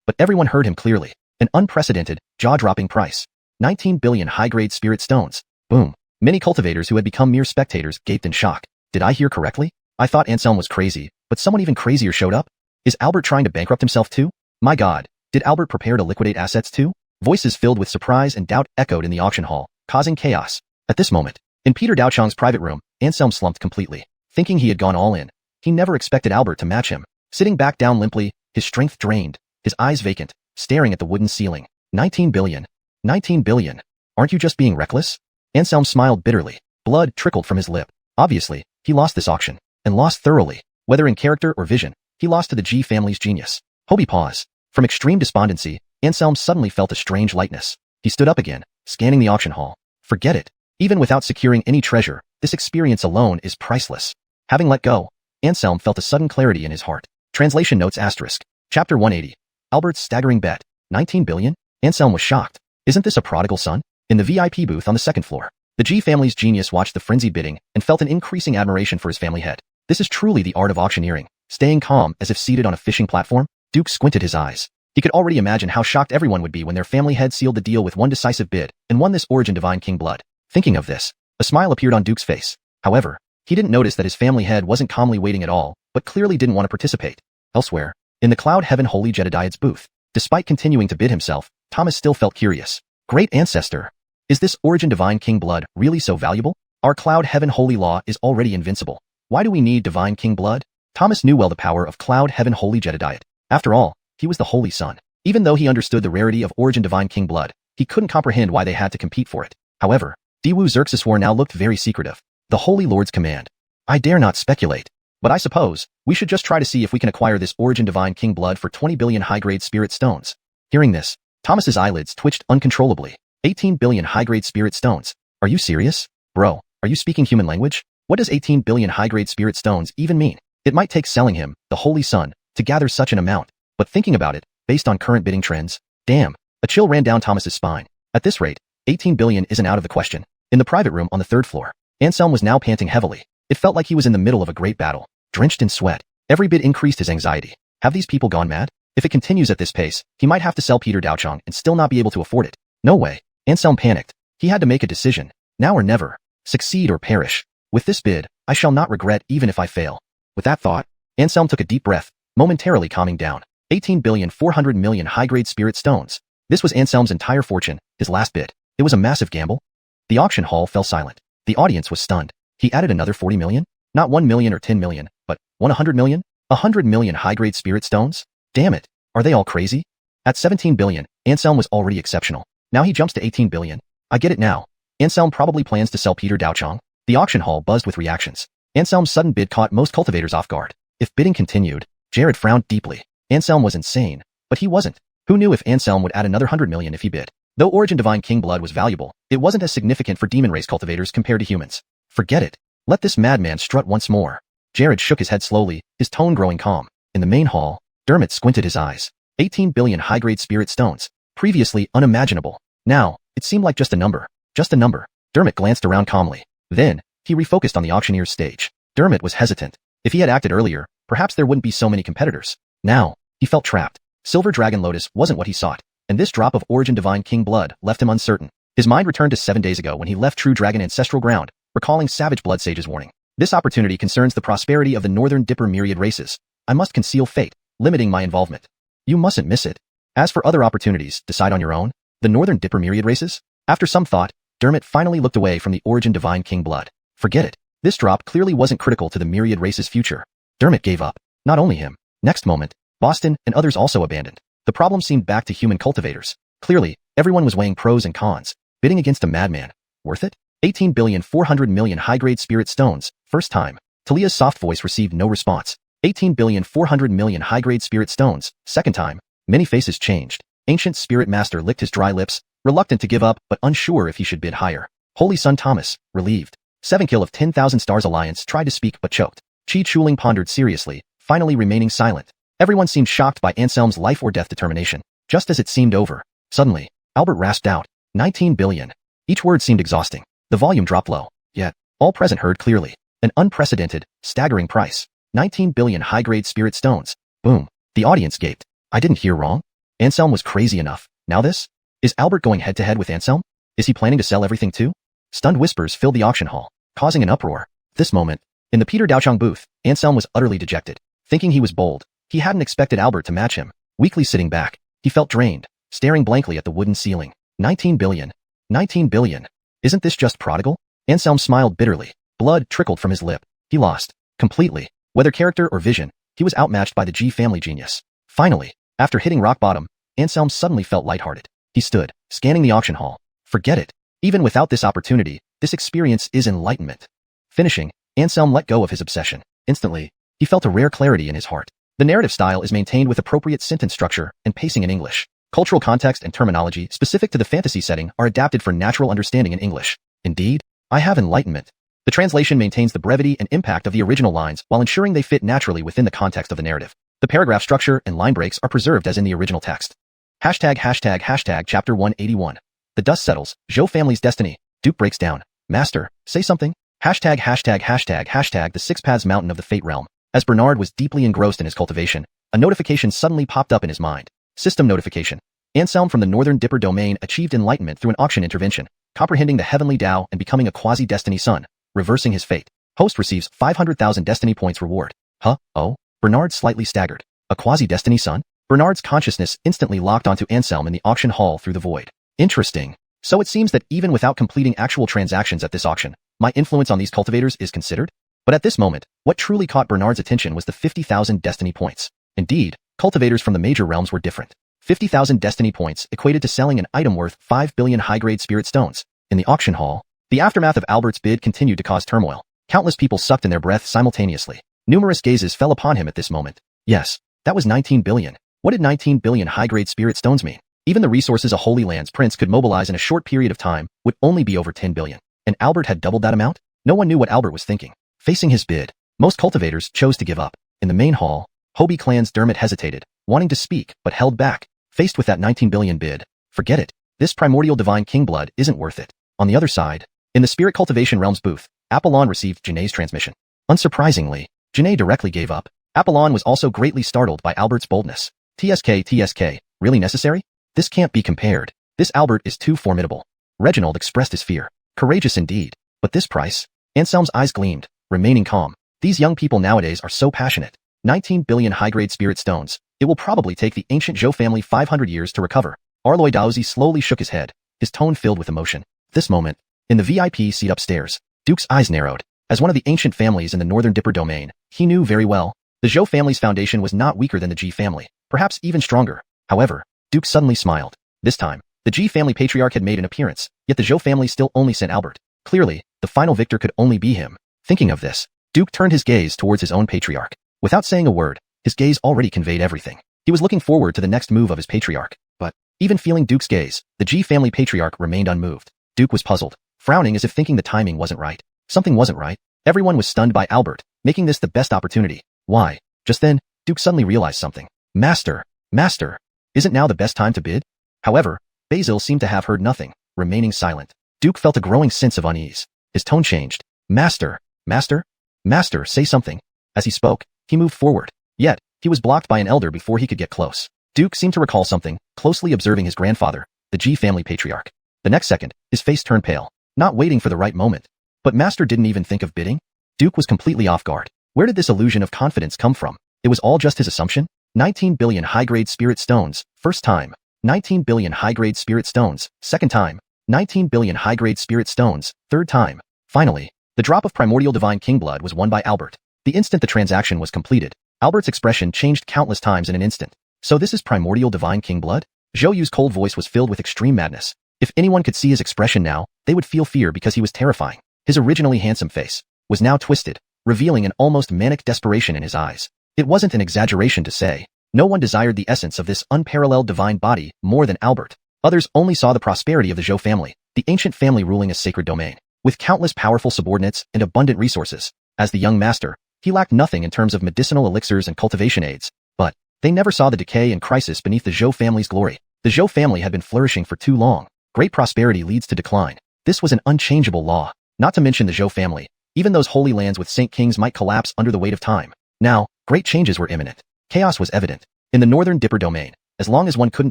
S1: but everyone heard him clearly. An unprecedented, jaw-dropping price. 19 billion high-grade spirit stones. Boom. Many cultivators who had become mere spectators gaped in shock. Did I hear correctly? I thought Anselm was crazy, but someone even crazier showed up? Is Albert trying to bankrupt himself too? My God, did Albert prepare to liquidate assets too? Voices filled with surprise and doubt echoed in the auction hall, causing chaos. At this moment, in Peter Daochong's private room, Anselm slumped completely, thinking he had gone all in. He never expected Albert to match him. Sitting back down limply, his strength drained, his eyes vacant, staring at the wooden ceiling. 19 billion. 19 billion. Aren't you just being reckless? Anselm smiled bitterly. Blood trickled from his lip. Obviously, he lost this auction, and lost thoroughly. Whether in character or vision, he lost to the G family's genius. Hobie pause. From extreme despondency, Anselm suddenly felt a strange lightness. He stood up again, scanning the auction hall. Forget it. Even without securing any treasure, this experience alone is priceless. Having let go, Anselm felt a sudden clarity in his heart. Translation notes asterisk. Chapter 180. Albert's staggering bet. 19 billion? Anselm was shocked. Isn't this a prodigal son? In the VIP booth on the second floor, the G family's genius watched the frenzied bidding and felt an increasing admiration for his family head. This is truly the art of auctioneering. Staying calm as if seated on a fishing platform, Duke squinted his eyes. He could already imagine how shocked everyone would be when their family head sealed the deal with one decisive bid and won this Origin Divine King blood. Thinking of this, a smile appeared on Duke's face. However, he didn't notice that his family head wasn't calmly waiting at all, but clearly didn't want to participate. Elsewhere, in the Cloud Heaven Holy Jedediad's booth, despite continuing to bid himself, Thomas still felt curious. Great ancestor. Is this Origin Divine King blood really so valuable? Our Cloud Heaven Holy Law is already invincible. Why do we need Divine King blood? Thomas knew well the power of Cloud Heaven Holy Jedediad. After all, he was the Holy Son. Even though he understood the rarity of Origin Divine King blood, he couldn't comprehend why they had to compete for it. However, Diwu Xerxeswar now looked very secretive. The Holy Lord's command. I dare not speculate. But I suppose, we should just try to see if we can acquire this Origin Divine King blood for 20 billion high-grade spirit stones. Hearing this, Thomas's eyelids twitched uncontrollably. 18 billion high-grade spirit stones. Are you serious? Bro, are you speaking human language? What does 18 billion high-grade spirit stones even mean? It might take selling him, the Holy Son, to gather such an amount. But thinking about it, based on current bidding trends, damn, a chill ran down Thomas's spine. At this rate, 18 billion isn't out of the question. In the private room on the third floor, Anselm was now panting heavily. It felt like he was in the middle of a great battle, drenched in sweat. Every bid increased his anxiety. Have these people gone mad? If it continues at this pace, he might have to sell Peter Daochong and still not be able to afford it. No way. Anselm panicked. He had to make a decision. Now or never. Succeed or perish. With this bid, I shall not regret even if I fail. With that thought, Anselm took a deep breath, momentarily calming down. 18,400,000,000 high-grade spirit stones. This was Anselm's entire fortune, his last bid. It was a massive gamble. The auction hall fell silent. The audience was stunned. He added another 40 million? Not 1 million or 10 million, but 100 million? 100 million high-grade spirit stones? Damn it. Are they all crazy? At 17 billion, Anselm was already exceptional. Now he jumps to 18 billion. I get it now. Anselm probably plans to sell Peter Daochong. The auction hall buzzed with reactions. Anselm's sudden bid caught most cultivators off guard. If bidding continued, Jared frowned deeply. Anselm was insane, but he wasn't. Who knew if Anselm would add another 100 million if he bid? Though Origin Divine King blood was valuable, it wasn't as significant for demon race cultivators compared to humans. Forget it. Let this madman strut once more. Jared shook his head slowly, his tone growing calm. In the main hall, Dermot squinted his eyes. 18 billion high-grade spirit stones. Previously unimaginable. Now, it seemed like just a number. Just a number. Dermot glanced around calmly. Then, he refocused on the auctioneer's stage. Dermot was hesitant. If he had acted earlier, perhaps there wouldn't be so many competitors. Now, he felt trapped. Silver Dragon Lotus wasn't what he sought, and this drop of Origin Divine King blood left him uncertain. His mind returned to 7 days ago when he left True Dragon ancestral ground, recalling Savage Blood Sage's warning. This opportunity concerns the prosperity of the Northern Dipper myriad races. I must conceal fate, limiting my involvement. You mustn't miss it. As for other opportunities, decide on your own. The Northern Dipper myriad races? After some thought, Dermot finally looked away from the Origin Divine King blood. Forget it. This drop clearly wasn't critical to the myriad race's future. Dermot gave up. Not only him. Next moment, Boston and others also abandoned. The problem seemed back to human cultivators. Clearly, everyone was weighing pros and cons. Bidding against a madman. Worth it? 18 billion 400 million high-grade spirit stones. First time. Talia's soft voice received no response. 18 billion 400 million high-grade spirit stones. Second time. Many faces changed. Ancient Spirit Master licked his dry lips, reluctant to give up but unsure if he should bid higher. Holy Son Thomas, relieved. 7 Kill of 10,000 Stars Alliance tried to speak but choked. Chi Chuling pondered seriously, finally remaining silent. Everyone seemed shocked by Anselm's life or death determination. Just as it seemed over, suddenly, Albert rasped out, 19 billion. Each word seemed exhausting. The volume dropped low, yet, all present heard clearly. An unprecedented, staggering price. 19 billion high-grade spirit stones. Boom. The audience gaped. I didn't hear wrong. Anselm was crazy enough. Now this? Is Albert going head-to-head with Anselm? Is he planning to sell everything too? Stunned whispers filled the auction hall, causing an uproar. This moment, in the Peter Daochong booth, Anselm was utterly dejected. Thinking he was bold, he hadn't expected Albert to match him. Weakly sitting back, he felt drained, staring blankly at the wooden ceiling. 19 billion. 19 billion. Isn't this just prodigal? Anselm smiled bitterly. Blood trickled from his lip. He lost. Completely. Whether character or vision, he was outmatched by the G family genius. Finally, after hitting rock bottom, Anselm suddenly felt lighthearted. He stood, scanning the auction hall. Forget it. Even without this opportunity, this experience is enlightenment. Finishing, Anselm let go of his obsession. Instantly, he felt a rare clarity in his heart. The narrative style is maintained with appropriate sentence structure and pacing in English. Cultural context and terminology specific to the fantasy setting are adapted for natural understanding in English. Indeed, I have enlightenment. The translation maintains the brevity and impact of the original lines while ensuring they fit naturally within the context of the narrative. The paragraph structure and line breaks are preserved as in the original text. ####Chapter 181. The dust settles. Zhou family's destiny. Duke breaks down. Master, say something. ######The Six Paths Mountain of the Fate Realm. As Bernard was deeply engrossed in his cultivation, a notification suddenly popped up in his mind. System notification. Anselm from the Northern Dipper domain achieved enlightenment through an auction intervention, comprehending the heavenly Tao and becoming a quasi-destiny son, reversing his fate. Host receives 500,000 destiny points reward. Huh? Oh? Bernard slightly staggered. A quasi-destiny son? Bernard's consciousness instantly locked onto Anselm in the auction hall through the void. Interesting. So it seems that even without completing actual transactions at this auction, my influence on these cultivators is considered? But at this moment, what truly caught Bernard's attention was the 50,000 destiny points. Indeed, cultivators from the major realms were different. 50,000 destiny points equated to selling an item worth 5 billion high-grade spirit stones. In the auction hall, the aftermath of Albert's bid continued to cause turmoil. Countless people sucked in their breath simultaneously. Numerous gazes fell upon him at this moment. Yes, that was 19 billion. What did 19 billion high-grade spirit stones mean? Even the resources a Holy Land's prince could mobilize in a short period of time would only be over 10 billion. And Albert had doubled that amount? No one knew what Albert was thinking. Facing his bid, most cultivators chose to give up. In the main hall, Hobie clan's Dermot hesitated, wanting to speak but held back. Faced with that 19 billion bid, forget it. This primordial divine king blood isn't worth it. On the other side, in the Spirit Cultivation Realms booth, Apollon received Janae's transmission. Unsurprisingly, Janae directly gave up. Apollon was also greatly startled by Albert's boldness. TSK, really necessary? This can't be compared. This Albert is too formidable. Reginald expressed his fear. Courageous indeed. But this price? Anselm's eyes gleamed, remaining calm. These young people nowadays are so passionate. 19 billion high-grade spirit stones. It will probably take the ancient Zhou family 500 years to recover. Arloy Daozi slowly shook his head, his tone filled with emotion. This moment, in the VIP seat upstairs, Duke's eyes narrowed. As one of the ancient families in the Northern Dipper domain, he knew very well, the Zhou family's foundation was not weaker than the Ji family, perhaps even stronger. However, Duke suddenly smiled. This time, the Ji family patriarch had made an appearance, yet the Zhou family still only sent Albert. Clearly, the final victor could only be him. Thinking of this, Duke turned his gaze towards his own patriarch. Without saying a word, his gaze already conveyed everything. He was looking forward to the next move of his patriarch. But, even feeling Duke's gaze, the Ji family patriarch remained unmoved. Duke was puzzled, frowning as if thinking the timing wasn't right. Something wasn't right. Everyone was stunned by Albert, making this the best opportunity. Why? Just then, Duke suddenly realized something. Master! Master! Isn't now the best time to bid? However, Basil seemed to have heard nothing, remaining silent. Duke felt a growing sense of unease. His tone changed. Master! Master! Master, say something. As he spoke, he moved forward. Yet, he was blocked by an elder before he could get close. Duke seemed to recall something, closely observing his grandfather, the Ji family patriarch. The next second, his face turned pale, not waiting for the right moment. But Master didn't even think of bidding? Duke was completely off guard. Where did this illusion of confidence come from? It was all just his assumption? 19 billion high-grade spirit stones, first time. 19 billion high-grade spirit stones, second time. 19 billion high-grade spirit stones, third time. Finally, the drop of primordial divine king blood was won by Albert. The instant the transaction was completed, Albert's expression changed countless times in an instant. So this is primordial divine king blood? Zhou Yu's cold voice was filled with extreme madness. If anyone could see his expression now, they would feel fear because he was terrifying. His originally handsome face was now twisted, revealing an almost manic desperation in his eyes. It wasn't an exaggeration to say, no one desired the essence of this unparalleled divine body more than Albert. Others only saw the prosperity of the Zhou family, the ancient family ruling a sacred domain, with countless powerful subordinates and abundant resources. As the young master, he lacked nothing in terms of medicinal elixirs and cultivation aids, but they never saw the decay and crisis beneath the Zhou family's glory. The Zhou family had been flourishing for too long. Great prosperity leads to decline. This was an unchangeable law. Not to mention the Zhou family. Even those holy lands with Saint Kings might collapse under the weight of time. Now, great changes were imminent. Chaos was evident. In the Northern Dipper domain, as long as one couldn't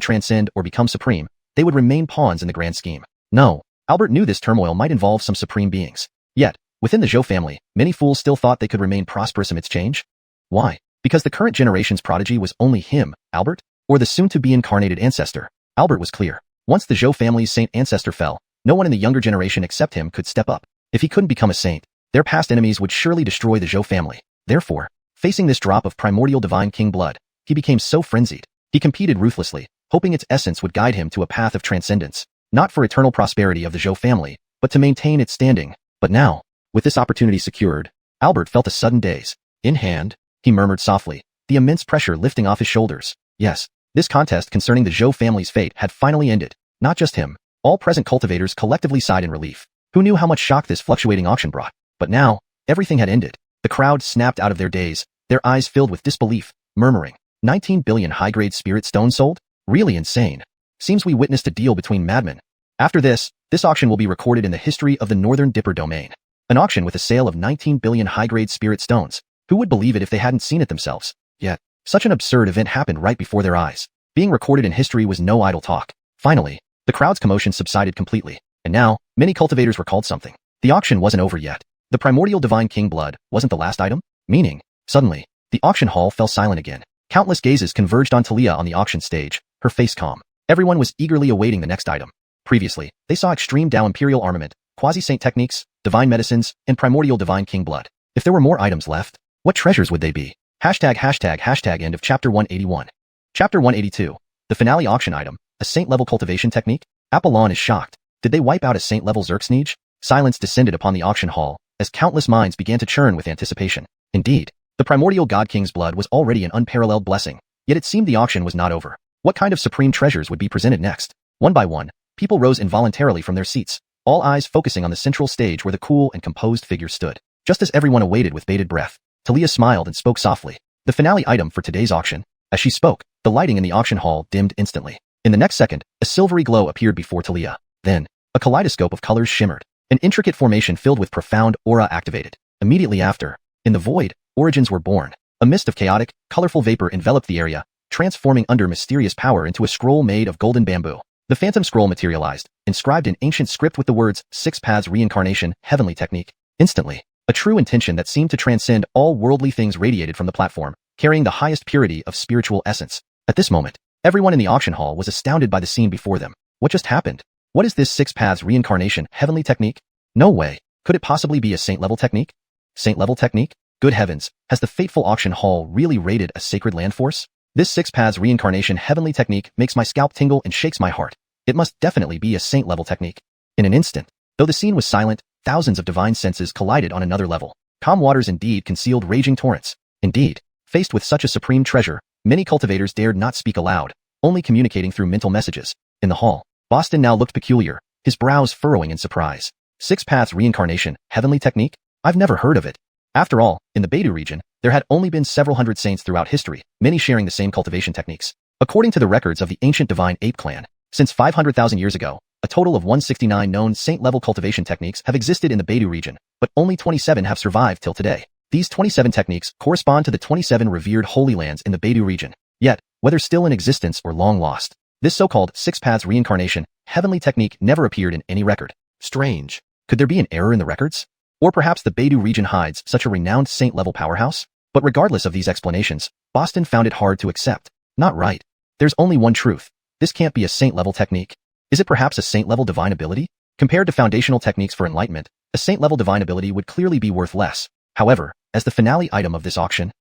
S1: transcend or become supreme, they would remain pawns in the grand scheme. No, Albert knew this turmoil might involve some supreme beings. Yet, within the Zhou family, many fools still thought they could remain prosperous amidst change. Why? Because the current generation's prodigy was only him, Albert, or the soon-to-be incarnated ancestor. Albert was clear. Once the Zhou family's saint ancestor fell, no one in the younger generation except him could step up. If he couldn't become a saint, their past enemies would surely destroy the Zhou family. Therefore, facing this drop of primordial divine king blood, he became so frenzied. He competed ruthlessly, hoping its essence would guide him to a path of transcendence, not for eternal prosperity of the Zhou family, but to maintain its standing. But now, with this opportunity secured, Albert felt a sudden daze. In hand, he murmured softly, the immense pressure lifting off his shoulders. Yes, this contest concerning the Zhou family's fate had finally ended. Not just him. All present cultivators collectively sighed in relief. Who knew how much shock this fluctuating auction brought? But now, everything had ended. The crowd snapped out of their daze, their eyes filled with disbelief, murmuring, 19 billion high-grade spirit stones sold? Really insane. Seems we witnessed a deal between madmen. After this auction will be recorded in the history of the Northern Dipper domain. An auction with a sale of 19 billion high-grade spirit stones. Who would believe it if they hadn't seen it themselves? Yet, such an absurd event happened right before their eyes. Being recorded in history was no idle talk. Finally, the crowd's commotion subsided completely. And now, many cultivators recalled something. The auction wasn't over yet. The primordial divine king blood wasn't the last item? Meaning, suddenly, the auction hall fell silent again. Countless gazes converged on Talia on the auction stage, her face calm. Everyone was eagerly awaiting the next item. Previously, they saw extreme Dao imperial armament, quasi-saint techniques, divine medicines, and primordial divine king blood. If there were more items left, what treasures would they be? Hashtag end of chapter 181. Chapter 182. The finale auction item, a saint-level cultivation technique? Apollon is shocked. Did they wipe out a saint-level Xerxneij? Silence descended upon the auction hall, as countless minds began to churn with anticipation. Indeed, the primordial god king's blood was already an unparalleled blessing, yet it seemed the auction was not over. What kind of supreme treasures would be presented next? One by one, people rose involuntarily from their seats, all eyes focusing on the central stage where the cool and composed figure stood. Just as everyone awaited with bated breath, Talia smiled and spoke softly. The finale item for today's auction. As she spoke, the lighting in the auction hall dimmed instantly. In the next second, a silvery glow appeared before Talia. Then, a kaleidoscope of colors shimmered. An intricate formation filled with profound aura activated. Immediately after, in the void, origins were born. A mist of chaotic, colorful vapor enveloped the area, transforming under mysterious power into a scroll made of golden bamboo. The phantom scroll materialized, inscribed in ancient script with the words, 6 paths reincarnation, heavenly technique. Instantly, a true intention that seemed to transcend all worldly things radiated from the platform, carrying the highest purity of spiritual essence. At this moment, everyone in the auction hall was astounded by the scene before them. What just happened? What is this 6 paths reincarnation, heavenly technique? No way. Could it possibly be a saint-level technique? Saint-level technique? Good heavens, has the fateful auction hall really raided a sacred land force? This six paths reincarnation heavenly technique makes my scalp tingle and shakes my heart. It must definitely be a saint-level technique. In an instant, though the scene was silent, thousands of divine senses collided on another level. Calm waters indeed concealed raging torrents. Indeed, faced with such a supreme treasure, many cultivators dared not speak aloud, only communicating through mental messages. In the hall, Boston now looked peculiar, his brows furrowing in surprise. Six paths reincarnation, heavenly technique? I've never heard of it. After all, in the Beidou region, there had only been several hundred saints throughout history, many sharing the same cultivation techniques. According to the records of the ancient divine ape clan, since 500,000 years ago, a total of 169 known saint-level cultivation techniques have existed in the Beidou region, but only 27 have survived till today. These 27 techniques correspond to the 27 revered holy lands in the Beidou region. Yet, whether still in existence or long lost, this so-called six paths reincarnation heavenly technique never appeared in any record. Strange. Could there be an error in the records? Or perhaps the Beidou region hides such a renowned saint-level powerhouse? But regardless of these explanations, Boston found it hard to accept. Not right. There's only one truth. This can't be a saint-level technique. Is it perhaps a saint-level divine ability? Compared to foundational techniques for enlightenment, a saint-level divine ability would clearly be worth less. However, as the finale item of this auction,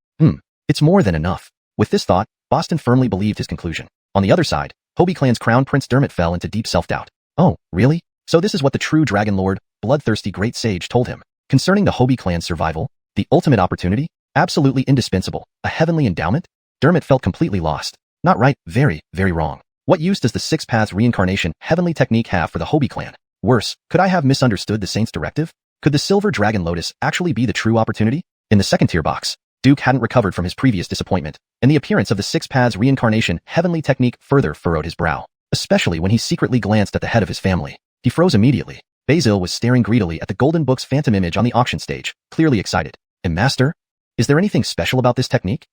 S1: it's more than enough. With this thought, Boston firmly believed his conclusion. On the other side, Hobie clan's crown prince Dermot fell into deep self-doubt. Oh, really? So this is what the true Dragon Lord, bloodthirsty great sage told him. Concerning the Hobie clan's survival, the ultimate opportunity, absolutely indispensable, a heavenly endowment? Dermot felt completely lost. Not right, very, very wrong. What use does the six paths reincarnation heavenly technique have for the Hobie clan? Worse, could I have misunderstood the saint's directive? Could the silver dragon lotus actually be the true opportunity? In the second tier box, Duke hadn't recovered from his previous disappointment, and the appearance of the six paths reincarnation heavenly technique further furrowed his brow, especially when he secretly glanced at the head of his family. He froze immediately. Basil was staring greedily at the golden book's phantom image on the auction stage, clearly excited. And master? Is there anything special about this technique?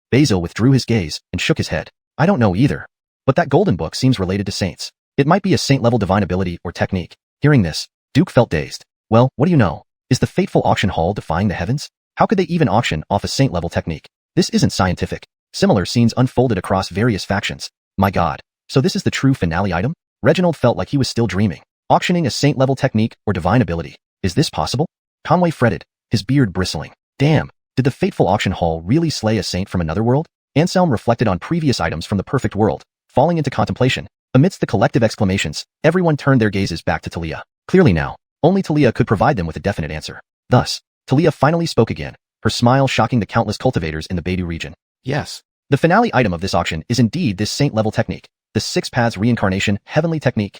S1: Basil withdrew his gaze and shook his head. I don't know either. But that golden book seems related to saints. It might be a saint-level divine ability or technique. Hearing this, Duke felt dazed. Well, what do you know? Is the fateful auction hall defying the heavens? How could they even auction off a saint-level technique? This isn't scientific. Similar scenes unfolded across various factions. My god. So this is the true finale item? Reginald felt like he was still dreaming. Auctioning a saint-level technique or divine ability. Is this possible? Conway fretted, his beard bristling. Damn, did the fateful auction hall really slay a saint from another world? Anselm reflected on previous items from the perfect world, falling into contemplation. Amidst the collective exclamations, everyone turned their gazes back to Talia. Clearly now, only Talia could provide them with a definite answer. Thus, Talia finally spoke again, her smile shocking the countless cultivators in the Beidou region. Yes. The finale item of this auction is indeed this saint-level technique, the six paths reincarnation heavenly technique.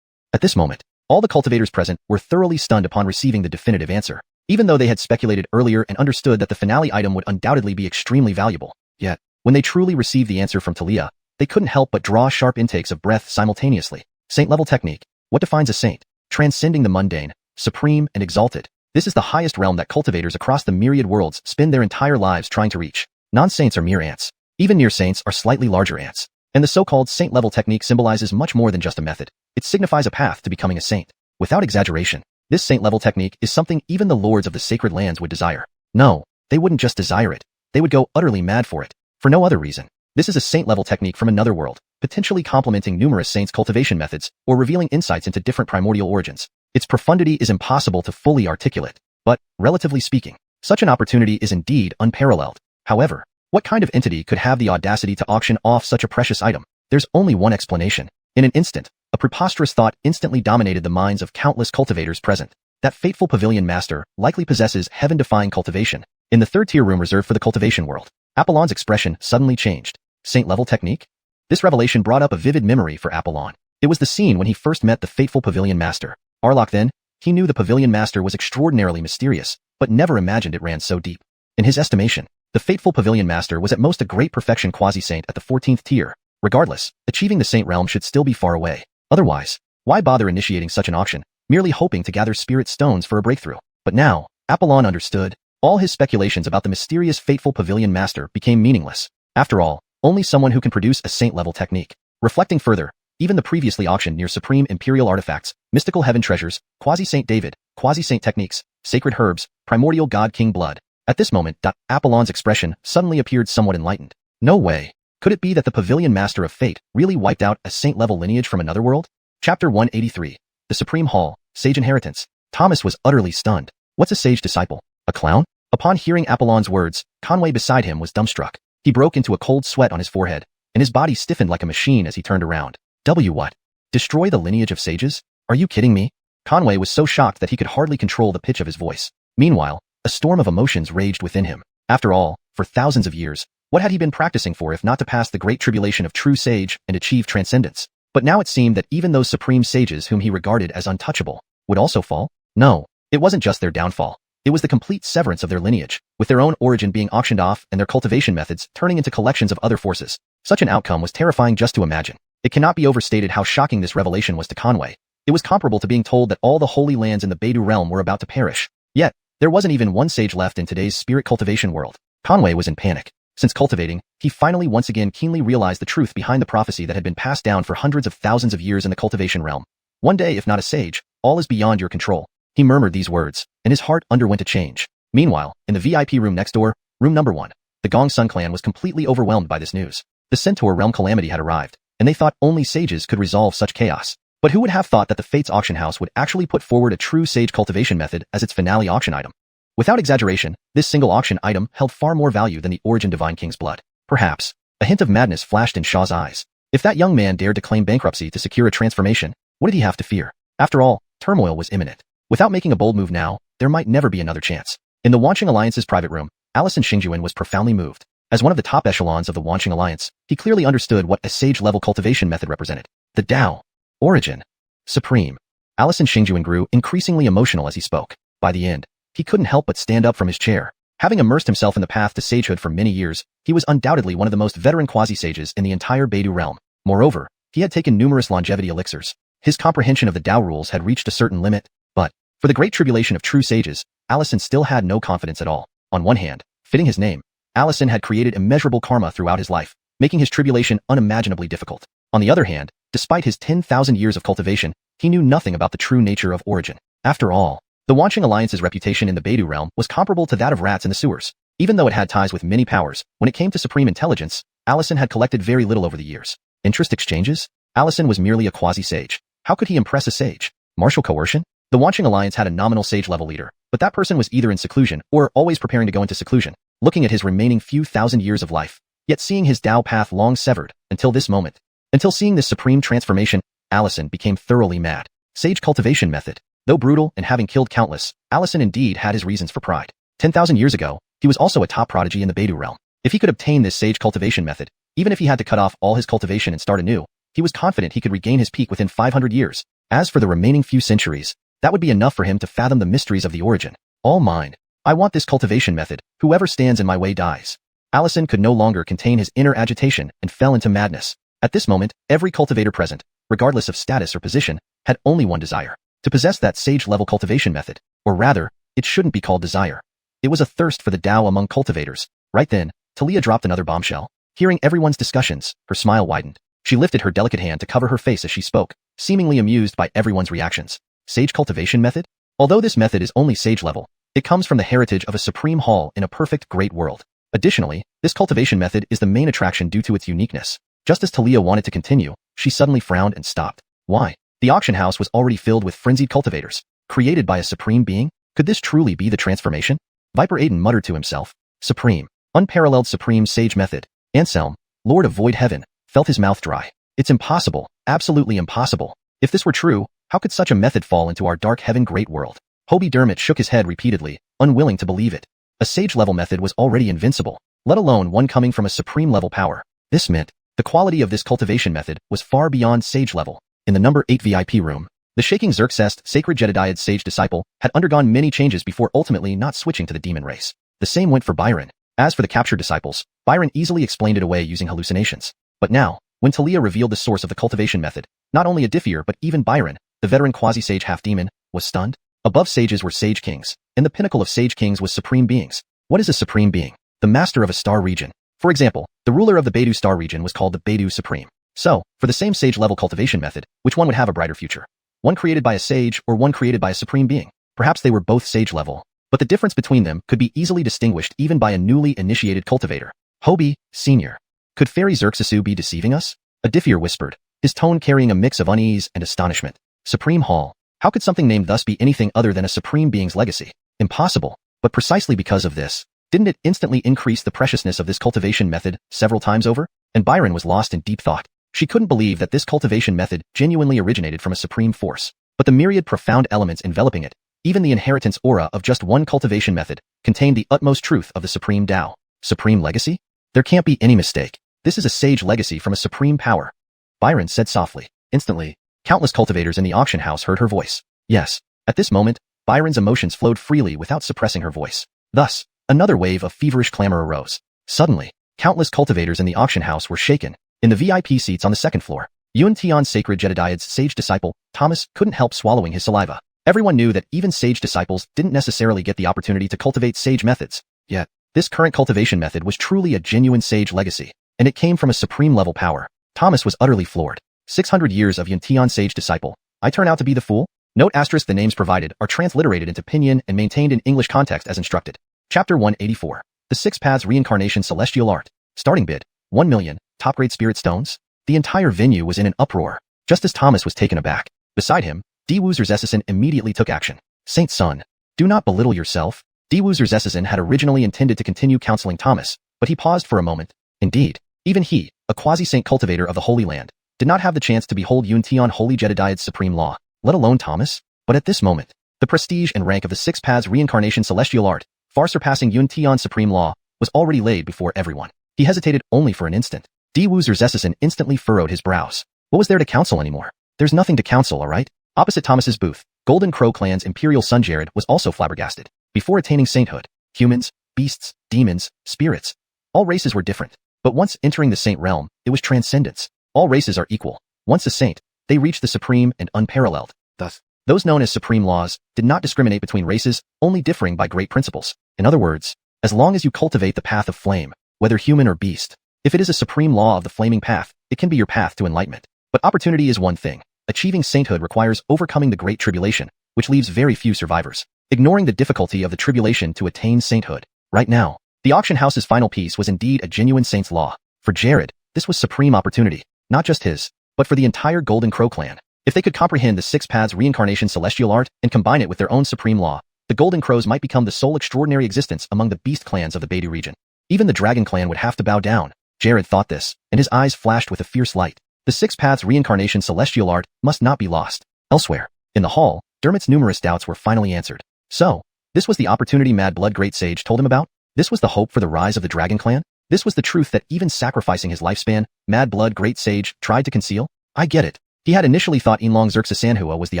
S1: At this moment, all the cultivators present were thoroughly stunned upon receiving the definitive answer, even though they had speculated earlier and understood that the finale item would undoubtedly be extremely valuable. Yet, when they truly received the answer from Talia, they couldn't help but draw sharp intakes of breath simultaneously. Saint-level technique. What defines a saint? Transcending the mundane, supreme and exalted. This is the highest realm that cultivators across the myriad worlds spend their entire lives trying to reach. Non-saints are mere ants. Even near saints are slightly larger ants. And the so-called saint-level technique symbolizes much more than just a method. It signifies a path to becoming a saint. Without exaggeration, this saint-level technique is something even the lords of the sacred lands would desire. No, they wouldn't just desire it. They would go utterly mad for it. For no other reason. This is a saint-level technique from another world, potentially complementing numerous saints' cultivation methods or revealing insights into different primordial origins. Its profundity is impossible to fully articulate. But, relatively speaking, such an opportunity is indeed unparalleled. However, what kind of entity could have the audacity to auction off such a precious item? There's only one explanation. In an instant, a preposterous thought instantly dominated the minds of countless cultivators present. That fateful pavilion master likely possesses heaven-defying cultivation. In the third-tier room reserved for the cultivation world, Apollon's expression suddenly changed. Saint-level technique? This revelation brought up a vivid memory for Apollon. It was the scene when he first met the fateful pavilion master. Arlok then, he knew the pavilion master was extraordinarily mysterious, but never imagined it ran so deep. In his estimation, the fateful pavilion master was at most a great perfection quasi-saint at the 14th tier. Regardless, achieving the saint realm should still be far away. Otherwise, why bother initiating such an auction, merely hoping to gather spirit stones for a breakthrough? But now, Apollon understood. All his speculations about the mysterious fateful pavilion master became meaningless. After all, only someone who can produce a saint-level technique. Reflecting further, even the previously auctioned near supreme imperial artifacts, mystical heaven treasures, quasi-Saint David, quasi-saint techniques, sacred herbs, primordial god king blood. At this moment, Apollon's expression suddenly appeared somewhat enlightened. No way. Could it be that the pavilion master of fate really wiped out a saint-level lineage from another world? Chapter 183. The Supreme Hall, Sage Inheritance. Thomas was utterly stunned. What's a sage disciple? A clown? Upon hearing Apollon's words, Conway beside him was dumbstruck. He broke into a cold sweat on his forehead, and his body stiffened like a machine as he turned around. What? Destroy the lineage of sages? Are you kidding me? Conway was so shocked that he could hardly control the pitch of his voice. Meanwhile, a storm of emotions raged within him. After all, for thousands of years, what had he been practicing for if not to pass the great tribulation of true sage and achieve transcendence? But now it seemed that even those supreme sages whom he regarded as untouchable would also fall? No, it wasn't just their downfall. It was the complete severance of their lineage, with their own origin being auctioned off and their cultivation methods turning into collections of other forces. Such an outcome was terrifying just to imagine. It cannot be overstated how shocking this revelation was to Conway. It was comparable to being told that all the holy lands in the Beidou realm were about to perish. Yet, there wasn't even one sage left in today's spirit cultivation world. Conway was in panic. Since cultivating, he finally once again keenly realized the truth behind the prophecy that had been passed down for hundreds of thousands of years in the cultivation realm. One day, if not a sage, all is beyond your control. He murmured these words, and his heart underwent a change. Meanwhile, in the VIP room next door, room number 1, the Gong Sun clan was completely overwhelmed by this news. The Centaur realm calamity had arrived, and they thought only sages could resolve such chaos. But who would have thought that the Fates auction house would actually put forward a true sage cultivation method as its finale auction item? Without exaggeration, this single auction item held far more value than the origin Divine King's blood. Perhaps, a hint of madness flashed in Shaw's eyes. If that young man dared to claim bankruptcy to secure a transformation, what did he have to fear? After all, turmoil was imminent. Without making a bold move now, there might never be another chance. In the Wanqing Alliance's private room, Allison Xingyuan was profoundly moved. As one of the top echelons of the Wanqing Alliance, he clearly understood what a sage-level cultivation method represented. The Tao. Origin. Supreme. Allison Xingyuan grew increasingly emotional as he spoke. By the end, he couldn't help but stand up from his chair. Having immersed himself in the path to sagehood for many years, he was undoubtedly one of the most veteran quasi-sages in the entire Beidou realm. Moreover, he had taken numerous longevity elixirs. His comprehension of the Tao rules had reached a certain limit, but, for the great tribulation of true sages, Allison still had no confidence at all. On one hand, fitting his name, Allison had created immeasurable karma throughout his life, making his tribulation unimaginably difficult. On the other hand, despite his 10,000 years of cultivation, he knew nothing about the true nature of origin. After all, the Wanqing Alliance's reputation in the Beidou realm was comparable to that of rats in the sewers. Even though it had ties with many powers, when it came to supreme intelligence, Allison had collected very little over the years. Interest exchanges? Allison was merely a quasi-sage. How could he impress a sage? Martial coercion? The Wanqing Alliance had a nominal sage-level leader, but that person was either in seclusion or always preparing to go into seclusion, looking at his remaining few thousand years of life, yet seeing his Tao path long severed, until this moment. Until seeing this supreme transformation, Allison became thoroughly mad. Sage cultivation method. Though brutal and having killed countless, Allison indeed had his reasons for pride. 10,000 years ago, he was also a top prodigy in the Beidou realm. If he could obtain this sage cultivation method, even if he had to cut off all his cultivation and start anew, he was confident he could regain his peak within 500 years. As for the remaining few centuries, that would be enough for him to fathom the mysteries of the origin. All mine. I want this cultivation method. Whoever stands in my way dies. Allison could no longer contain his inner agitation and fell into madness. At this moment, every cultivator present, regardless of status or position, had only one desire: to possess that sage-level cultivation method. Or rather, it shouldn't be called desire. It was a thirst for the Tao among cultivators. Right then, Talia dropped another bombshell. Hearing everyone's discussions, her smile widened. She lifted her delicate hand to cover her face as she spoke, seemingly amused by everyone's reactions. Sage cultivation method? Although this method is only sage level, it comes from the heritage of a supreme hall in a perfect great world. Additionally, this cultivation method is the main attraction due to its uniqueness. Just as Talia wanted to continue, she suddenly frowned and stopped. Why? The auction house was already filled with frenzied cultivators, created by a supreme being. Could this truly be the transformation? Viper Aiden muttered to himself. Supreme, unparalleled supreme sage method. Anselm, Lord of Void Heaven, felt his mouth dry. It's impossible, absolutely impossible. If this were true, how could such a method fall into our dark heaven great world? Hobie Dermot shook his head repeatedly, unwilling to believe it. A sage-level method was already invincible, let alone one coming from a supreme-level power. This meant the quality of this cultivation method was far beyond sage level. In the number 8 VIP room, the shaking Xerxest sacred Jedediah's sage disciple had undergone many changes before ultimately not switching to the demon race. The same went for Byron. As for the captured disciples, Byron easily explained it away using hallucinations. But now, when Talia revealed the source of the cultivation method, not only Adifir but even Byron, the veteran quasi-sage half-demon, was stunned. Above sages were sage kings, and the pinnacle of sage kings was supreme beings. What is a supreme being? The master of a star region. For example, the ruler of the Beidou star region was called the Beidou Supreme. So, for the same sage-level cultivation method, which one would have a brighter future? One created by a sage or one created by a supreme being? Perhaps they were both sage-level, but the difference between them could be easily distinguished even by a newly initiated cultivator. Hobie, Senior. Could Fairy Xerxesu be deceiving us? Adifir whispered, his tone carrying a mix of unease and astonishment. Supreme Hall. How could something named thus be anything other than a supreme being's legacy? Impossible. But precisely because of this, didn't it instantly increase the preciousness of this cultivation method several times over? And Byron was lost in deep thought. She couldn't believe that this cultivation method genuinely originated from a supreme force. But the myriad profound elements enveloping it, even the inheritance aura of just one cultivation method, contained the utmost truth of the supreme Tao. Supreme legacy? There can't be any mistake. This is a sage legacy from a supreme power. Byron said softly. Instantly, countless cultivators in the auction house heard her voice. Yes. At this moment, Byron's emotions flowed freely without suppressing her voice. Thus, another wave of feverish clamor arose. Suddenly, countless cultivators in the auction house were shaken. In the VIP seats on the second floor, Yuan Tian's sacred Jedediah's sage disciple, Thomas, couldn't help swallowing his saliva. Everyone knew that even sage disciples didn't necessarily get the opportunity to cultivate sage methods. Yet, this current cultivation method was truly a genuine sage legacy, and it came from a supreme level power. Thomas was utterly floored. 600 years of Yuan Tian sage disciple. I turn out to be the fool? Note asterisk the names provided are transliterated into pinyin and maintained in English context as instructed. Chapter 184. The Six Paths Reincarnation Celestial Art. Starting bid. 1 million. Top-grade spirit stones? The entire venue was in an uproar, just as Thomas was taken aback. Beside him, Diwu Zerzesison immediately took action. Saint Sun, do not belittle yourself. Diwu Zerzesison had originally intended to continue counseling Thomas, but he paused for a moment. Indeed, even he, a quasi-saint cultivator of the Holy Land, did not have the chance to behold Yuan Tian Holy Jedediah's supreme law, let alone Thomas. But at this moment, the prestige and rank of the Six Paths Reincarnation Celestial Art, far surpassing Yuan Tian's supreme law, was already laid before everyone. He hesitated only for an instant. Diwu Zerzesison instantly furrowed his brows. What was there to counsel anymore? There's nothing to counsel, alright? Opposite Thomas's booth, Golden Crow Clan's Imperial son Jared was also flabbergasted. Before attaining sainthood, humans, beasts, demons, spirits, all races were different. But once entering the saint realm, it was transcendence. All races are equal. Once a saint, they reach the supreme and unparalleled. Thus, those known as supreme laws did not discriminate between races, only differing by great principles. In other words, as long as you cultivate the path of flame, whether human or beast, if it is a supreme law of the flaming path, it can be your path to enlightenment. But opportunity is one thing. Achieving sainthood requires overcoming the great tribulation, which leaves very few survivors. Ignoring the difficulty of the tribulation to attain sainthood. Right now, the auction house's final piece was indeed a genuine saint's law. For Jared, this was supreme opportunity. Not just his, but for the entire Golden Crow clan. If they could comprehend the Six Paths Reincarnation Celestial Art and combine it with their own supreme law, the Golden Crows might become the sole extraordinary existence among the beast clans of the Beidou region. Even the Dragon clan would have to bow down. Jared thought this, and his eyes flashed with a fierce light. The Six Paths Reincarnation Celestial Art must not be lost. Elsewhere, in the hall, Dermot's numerous doubts were finally answered. So, this was the opportunity Mad Blood Great Sage told him about? This was the hope for the rise of the Dragon clan? This was the truth that even sacrificing his lifespan, Mad Blood Great Sage tried to conceal? I get it. He had initially thought Inlong Xerxes Sanhua was the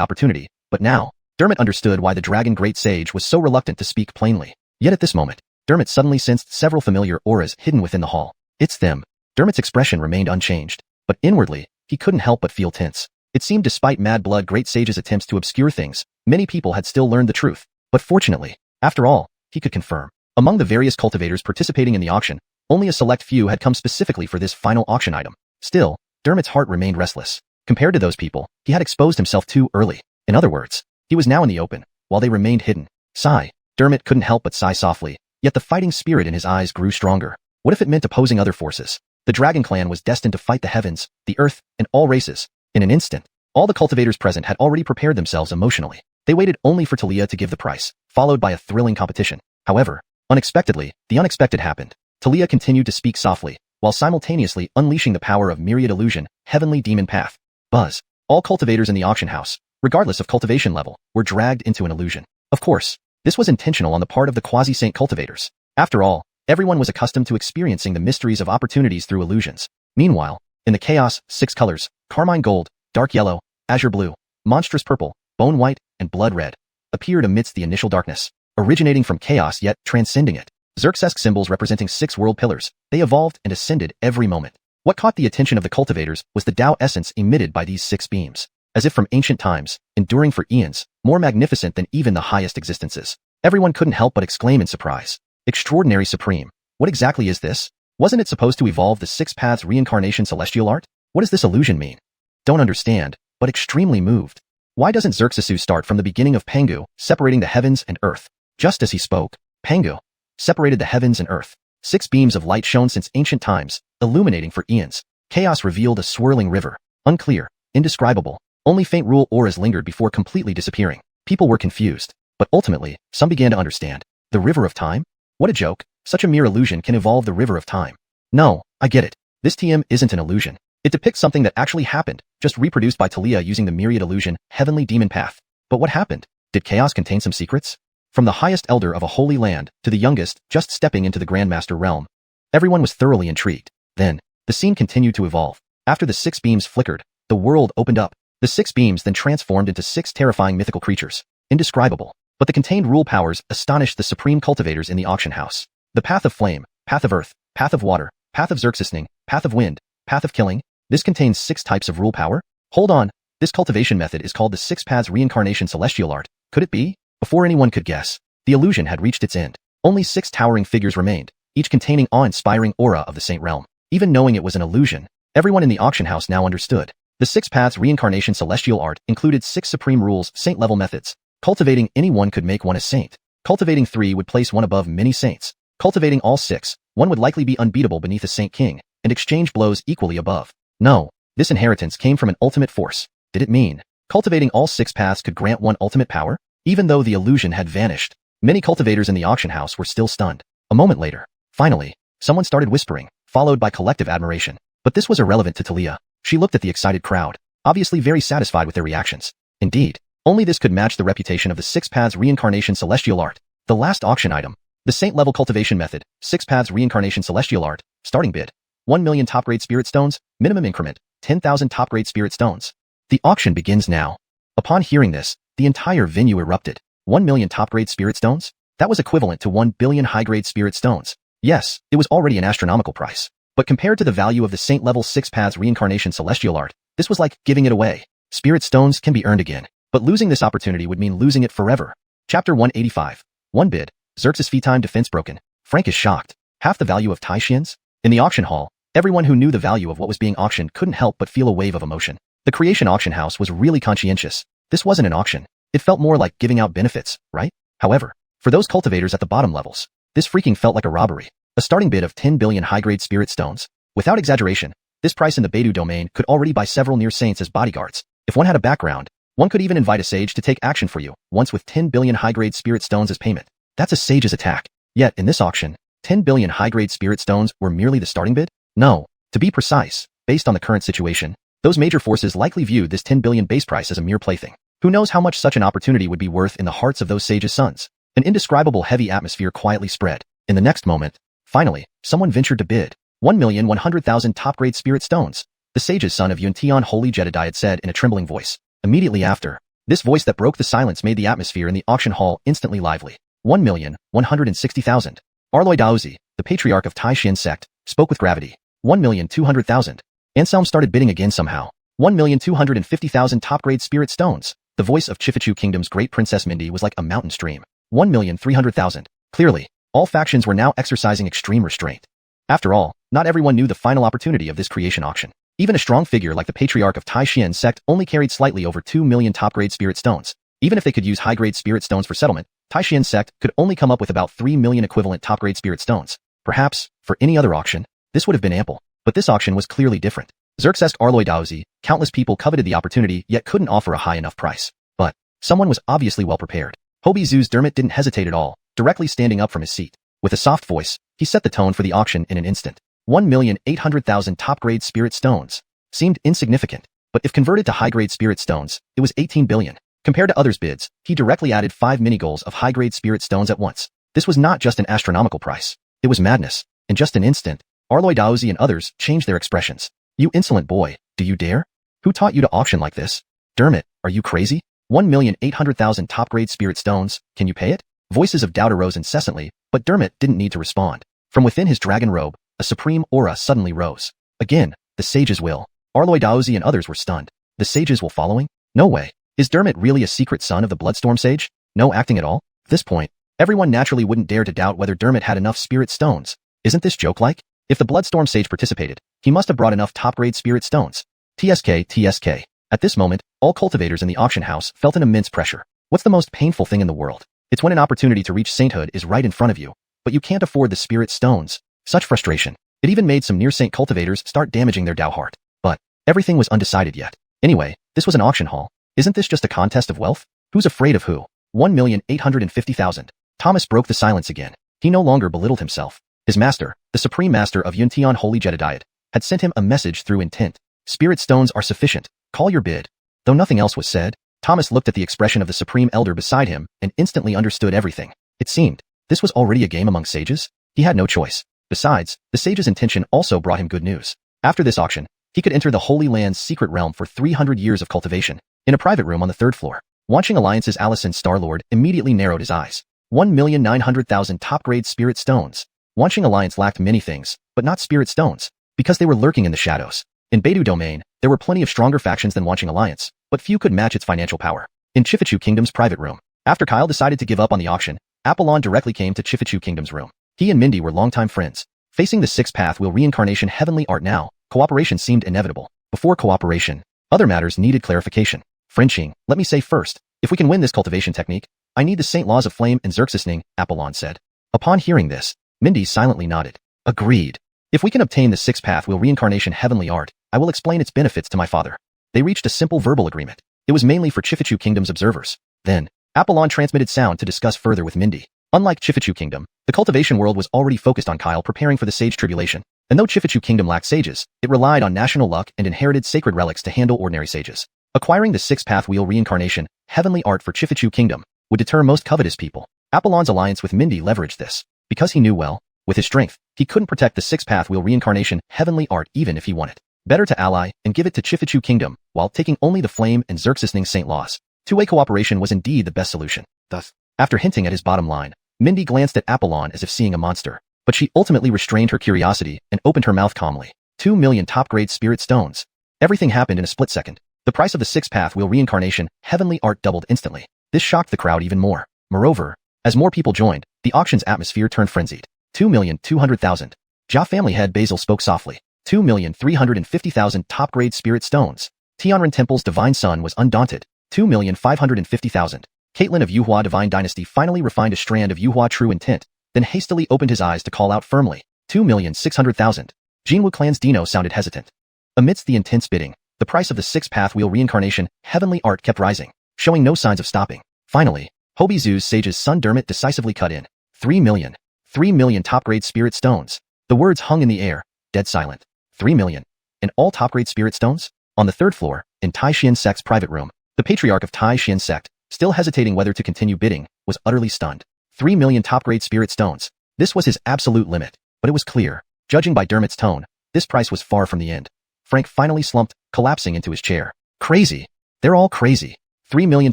S1: opportunity, but now, Dermot understood why the Dragon Great Sage was so reluctant to speak plainly. Yet at this moment, Dermot suddenly sensed several familiar auras hidden within the hall. It's them. Dermot's expression remained unchanged, but inwardly, he couldn't help but feel tense. It seemed despite Mad Blood Great Sage's attempts to obscure things, many people had still learned the truth. But fortunately, after all, he could confirm. Among the various cultivators participating in the auction, only a select few had come specifically for this final auction item. Still, Dermot's heart remained restless. Compared to those people, he had exposed himself too early. In other words, he was now in the open, while they remained hidden. Sigh. Dermot couldn't help but sigh softly, yet the fighting spirit in his eyes grew stronger. What if it meant opposing other forces? The Dragon clan was destined to fight the heavens, the earth, and all races. In an instant, all the cultivators present had already prepared themselves emotionally. They waited only for Talia to give the price, followed by a thrilling competition. However, unexpectedly, the unexpected happened. Talia continued to speak softly, while simultaneously unleashing the power of myriad illusion, heavenly demon path. Buzz. All cultivators in the auction house, regardless of cultivation level, were dragged into an illusion. Of course, this was intentional on the part of the quasi-saint cultivators. After all, everyone was accustomed to experiencing the mysteries of opportunities through illusions. Meanwhile, in the chaos, 6 colors, carmine gold, dark yellow, azure blue, monstrous purple, bone white, and blood red, appeared amidst the initial darkness, originating from chaos yet transcending it. Xerxesque symbols representing 6 world pillars, they evolved and ascended every moment. What caught the attention of the cultivators was the Tao essence emitted by these 6 beams, as if from ancient times, enduring for eons, more magnificent than even the highest existences. Everyone couldn't help but exclaim in surprise. Extraordinary Supreme. What exactly is this? Wasn't it supposed to evolve the 6 Paths Reincarnation Celestial Art? What does this illusion mean? Don't understand, but extremely moved. Why doesn't Xerxes start from the beginning of Pengu, separating the heavens and earth? Just as he spoke, Pengu separated the heavens and earth. 6 beams of light shone since ancient times, illuminating for eons. Chaos revealed a swirling river, unclear, indescribable. Only faint rule auras lingered before completely disappearing. People were confused, but ultimately, some began to understand. The river of time? What a joke. Such a mere illusion can evolve the river of time. No, I get it. This TM isn't an illusion. It depicts something that actually happened, just reproduced by Talia using the myriad illusion, heavenly demon path. But what happened? Did chaos contain some secrets? From the highest elder of a holy land to the youngest, just stepping into the Grandmaster realm. Everyone was thoroughly intrigued. Then, the scene continued to evolve. After the 6 beams flickered, the world opened up. The 6 beams then transformed into 6 terrifying mythical creatures. Indescribable. But the contained rule powers astonished the supreme cultivators in the auction house. The path of flame, path of earth, path of water, path of xerxisning, path of wind, path of killing. This contains 6 types of rule power? Hold on. This cultivation method is called the 6 Paths Reincarnation Celestial Art. Could it be? Before anyone could guess, the illusion had reached its end. Only 6 towering figures remained, each containing awe-inspiring aura of the Saint Realm. Even knowing it was an illusion, everyone in the auction house now understood. The 6 Paths Reincarnation Celestial Art included 6 supreme rules, saint-level methods. Cultivating any one could make one a saint. Cultivating 3 would place one above many saints. Cultivating all 6, one would likely be unbeatable beneath a saint king, and exchange blows equally above. No, this inheritance came from an ultimate force. Did it mean cultivating all 6 paths could grant one ultimate power? Even though the illusion had vanished, many cultivators in the auction house were still stunned. A moment later, finally, someone started whispering, followed by collective admiration. But this was irrelevant to Talia. She looked at the excited crowd, obviously very satisfied with their reactions. Indeed, only this could match the reputation of the 6 Paths Reincarnation Celestial Art. The last auction item. The Saint-level cultivation method, 6 Paths Reincarnation Celestial Art, starting bid. 1 million top-grade spirit stones, minimum increment, 10,000 top-grade spirit stones. The auction begins now. Upon hearing this, the entire venue erupted. 1 million top-grade spirit stones? That was equivalent to 1 billion high-grade spirit stones. Yes, it was already an astronomical price. But compared to the value of the Saint-level 6 Paths Reincarnation Celestial Art, this was like giving it away. Spirit stones can be earned again, but losing this opportunity would mean losing it forever. Chapter 185. 1 bid. Xerxes fee time defense broken. Frank is shocked. Half the value of Taishian's? In the auction hall, everyone who knew the value of what was being auctioned couldn't help but feel a wave of emotion. The creation auction house was really conscientious. This wasn't an auction. It felt more like giving out benefits, right? However, for those cultivators at the bottom levels, this freaking felt like a robbery. A starting bid of 10 billion high-grade spirit stones. Without exaggeration, this price in the Beidou domain could already buy several near saints as bodyguards. If one had a background, one could even invite a sage to take action for you, once with 10 billion high-grade spirit stones as payment. That's a sage's attack. Yet, in this auction, 10 billion high-grade spirit stones were merely the starting bid? No. To be precise, based on the current situation, those major forces likely viewed this 10 billion base price as a mere plaything. Who knows how much such an opportunity would be worth in the hearts of those sages' sons? An indescribable heavy atmosphere quietly spread. In the next moment, finally, someone ventured to bid. 1,100,000 top-grade spirit stones. The sage's son of Yuntian Holy Jedediah said in a trembling voice. Immediately after, this voice that broke the silence made the atmosphere in the auction hall instantly lively. 1,160,000. Arloi Daozi, the patriarch of Taishian sect, spoke with gravity. 1,200,000. Anselm started bidding again somehow. 1,250,000 top-grade spirit stones. The voice of Chifichu Kingdom's great Princess Mindy was like a mountain stream. 1,300,000. Clearly, all factions were now exercising extreme restraint. After all, not everyone knew the final opportunity of this creation auction. Even a strong figure like the patriarch of Taishian sect only carried slightly over 2 million top-grade spirit stones. Even if they could use high-grade spirit stones for settlement, Taishian sect could only come up with about 3 million equivalent top-grade spirit stones. Perhaps, for any other auction, this would have been ample. But this auction was clearly different. Xerxes Arloi Daozi, countless people coveted the opportunity yet couldn't offer a high enough price. But someone was obviously well prepared. Hobie Zoo's Dermot didn't hesitate at all, directly standing up from his seat. With a soft voice, he set the tone for the auction in an instant. 1,800,000 top-grade spirit stones. Seemed insignificant, but if converted to high-grade spirit stones, it was 18 billion. Compared to others' bids, he directly added 5 mini-goals of high-grade spirit stones at once. This was not just an astronomical price. It was madness. In just an instant, Arloi Daozi and others changed their expressions. You insolent boy, do you dare? Who taught you to auction like this? Dermot, are you crazy? 1,800,000 top-grade spirit stones, can you pay it? Voices of doubt arose incessantly, but Dermot didn't need to respond. From within his dragon robe, a supreme aura suddenly rose. Again, the sage's will. Arloi Daozi and others were stunned. The sage's will following? No way. Is Dermot really a secret son of the Bloodstorm Sage? No acting at all? At this point, everyone naturally wouldn't dare to doubt whether Dermot had enough spirit stones. Isn't this joke-like? If the Bloodstorm Sage participated, he must have brought enough top-grade spirit stones. TSK. At this moment, all cultivators in the auction house felt an immense pressure. What's the most painful thing in the world? It's when an opportunity to reach sainthood is right in front of you, but you can't afford the spirit stones. Such frustration. It even made some near-saint cultivators start damaging their Dao heart. But everything was undecided yet. Anyway, this was an auction hall. Isn't this just a contest of wealth? Who's afraid of who? 1,850,000. Thomas broke the silence again. He no longer belittled himself. His master, the supreme master of Yuntian Holy Jedediet, had sent him a message through intent. Spirit stones are sufficient. Call your bid. Though nothing else was said, Thomas looked at the expression of the supreme elder beside him and instantly understood everything. It seemed this was already a game among sages. He had no choice. Besides, the sage's intention also brought him good news. After this auction, he could enter the Holy Land's secret realm for 300 years of cultivation, in a private room on the 3rd floor. Watching Alliance's Allison Star-Lord immediately narrowed his eyes. 1,900,000 top-grade spirit stones. Watching Alliance lacked many things, but not spirit stones, because they were lurking in the shadows. In Beidou Domain, there were plenty of stronger factions than Watching Alliance, but few could match its financial power. In Chifichu Kingdom's private room, after Kyle decided to give up on the auction, Apollon directly came to Chifichu Kingdom's room. He and Mindy were longtime friends. Facing the 6th path wheel reincarnation heavenly art now, cooperation seemed inevitable. Before cooperation, other matters needed clarification. Friendshing, let me say first, if we can win this cultivation technique, I need the Saint Laws of Flame and Xerxisning, Apollon said. Upon hearing this, Mindy silently nodded. Agreed. If we can obtain the 6th path wheel reincarnation heavenly art, I will explain its benefits to my father. They reached a simple verbal agreement. It was mainly for Chifichu Kingdom's observers. Then, Apollon transmitted sound to discuss further with Mindy. Unlike Chifichu Kingdom, the cultivation world was already focused on Kyle preparing for the Sage Tribulation, and though Chifichu Kingdom lacked sages, it relied on national luck and inherited sacred relics to handle ordinary sages. Acquiring the 6th path wheel reincarnation, heavenly art for Chifichu Kingdom, would deter most covetous people. Apollon's alliance with Mindy leveraged this, because he knew well, with his strength, he couldn't protect the 6th path wheel reincarnation, heavenly art even if he won it. Better to ally and give it to Chifichu Kingdom, while taking only the Flame and Xerxisning Saint Laws. Two-way cooperation was indeed the best solution. Thus, after hinting at his bottom line, Mindy glanced at Apollon as if seeing a monster, but she ultimately restrained her curiosity and opened her mouth calmly. 2 million top-grade spirit stones. Everything happened in a split second. The price of the 6th path wheel reincarnation, heavenly art doubled instantly. This shocked the crowd even more. Moreover, as more people joined, the auction's atmosphere turned frenzied. 2,200,000. Jia family head Basil spoke softly. 2,350,000 top-grade spirit stones. Tianren Temple's divine son was undaunted. 2,550,000. Caitlin of Yuhua Divine Dynasty finally refined a strand of Yuhua true intent, then hastily opened his eyes to call out firmly. 2,600,000. Jinwu clan's Dino sounded hesitant. Amidst the intense bidding, the price of the 6th path wheel reincarnation, heavenly art kept rising, showing no signs of stopping. Finally, Hobie Zoo's sage's son Dermot decisively cut in. 3 million. 3 million top-grade spirit stones. The words hung in the air, dead silent. 3 million. And all top-grade spirit stones? On the 3rd floor, in Tai Xian Sect's private room, the patriarch of Tai Xian Sect, still hesitating whether to continue bidding, was utterly stunned. 3 million top-grade spirit stones. This was his absolute limit, but it was clear, judging by Dermot's tone, this price was far from the end. Frank finally slumped, collapsing into his chair. Crazy. They're all crazy. 3 million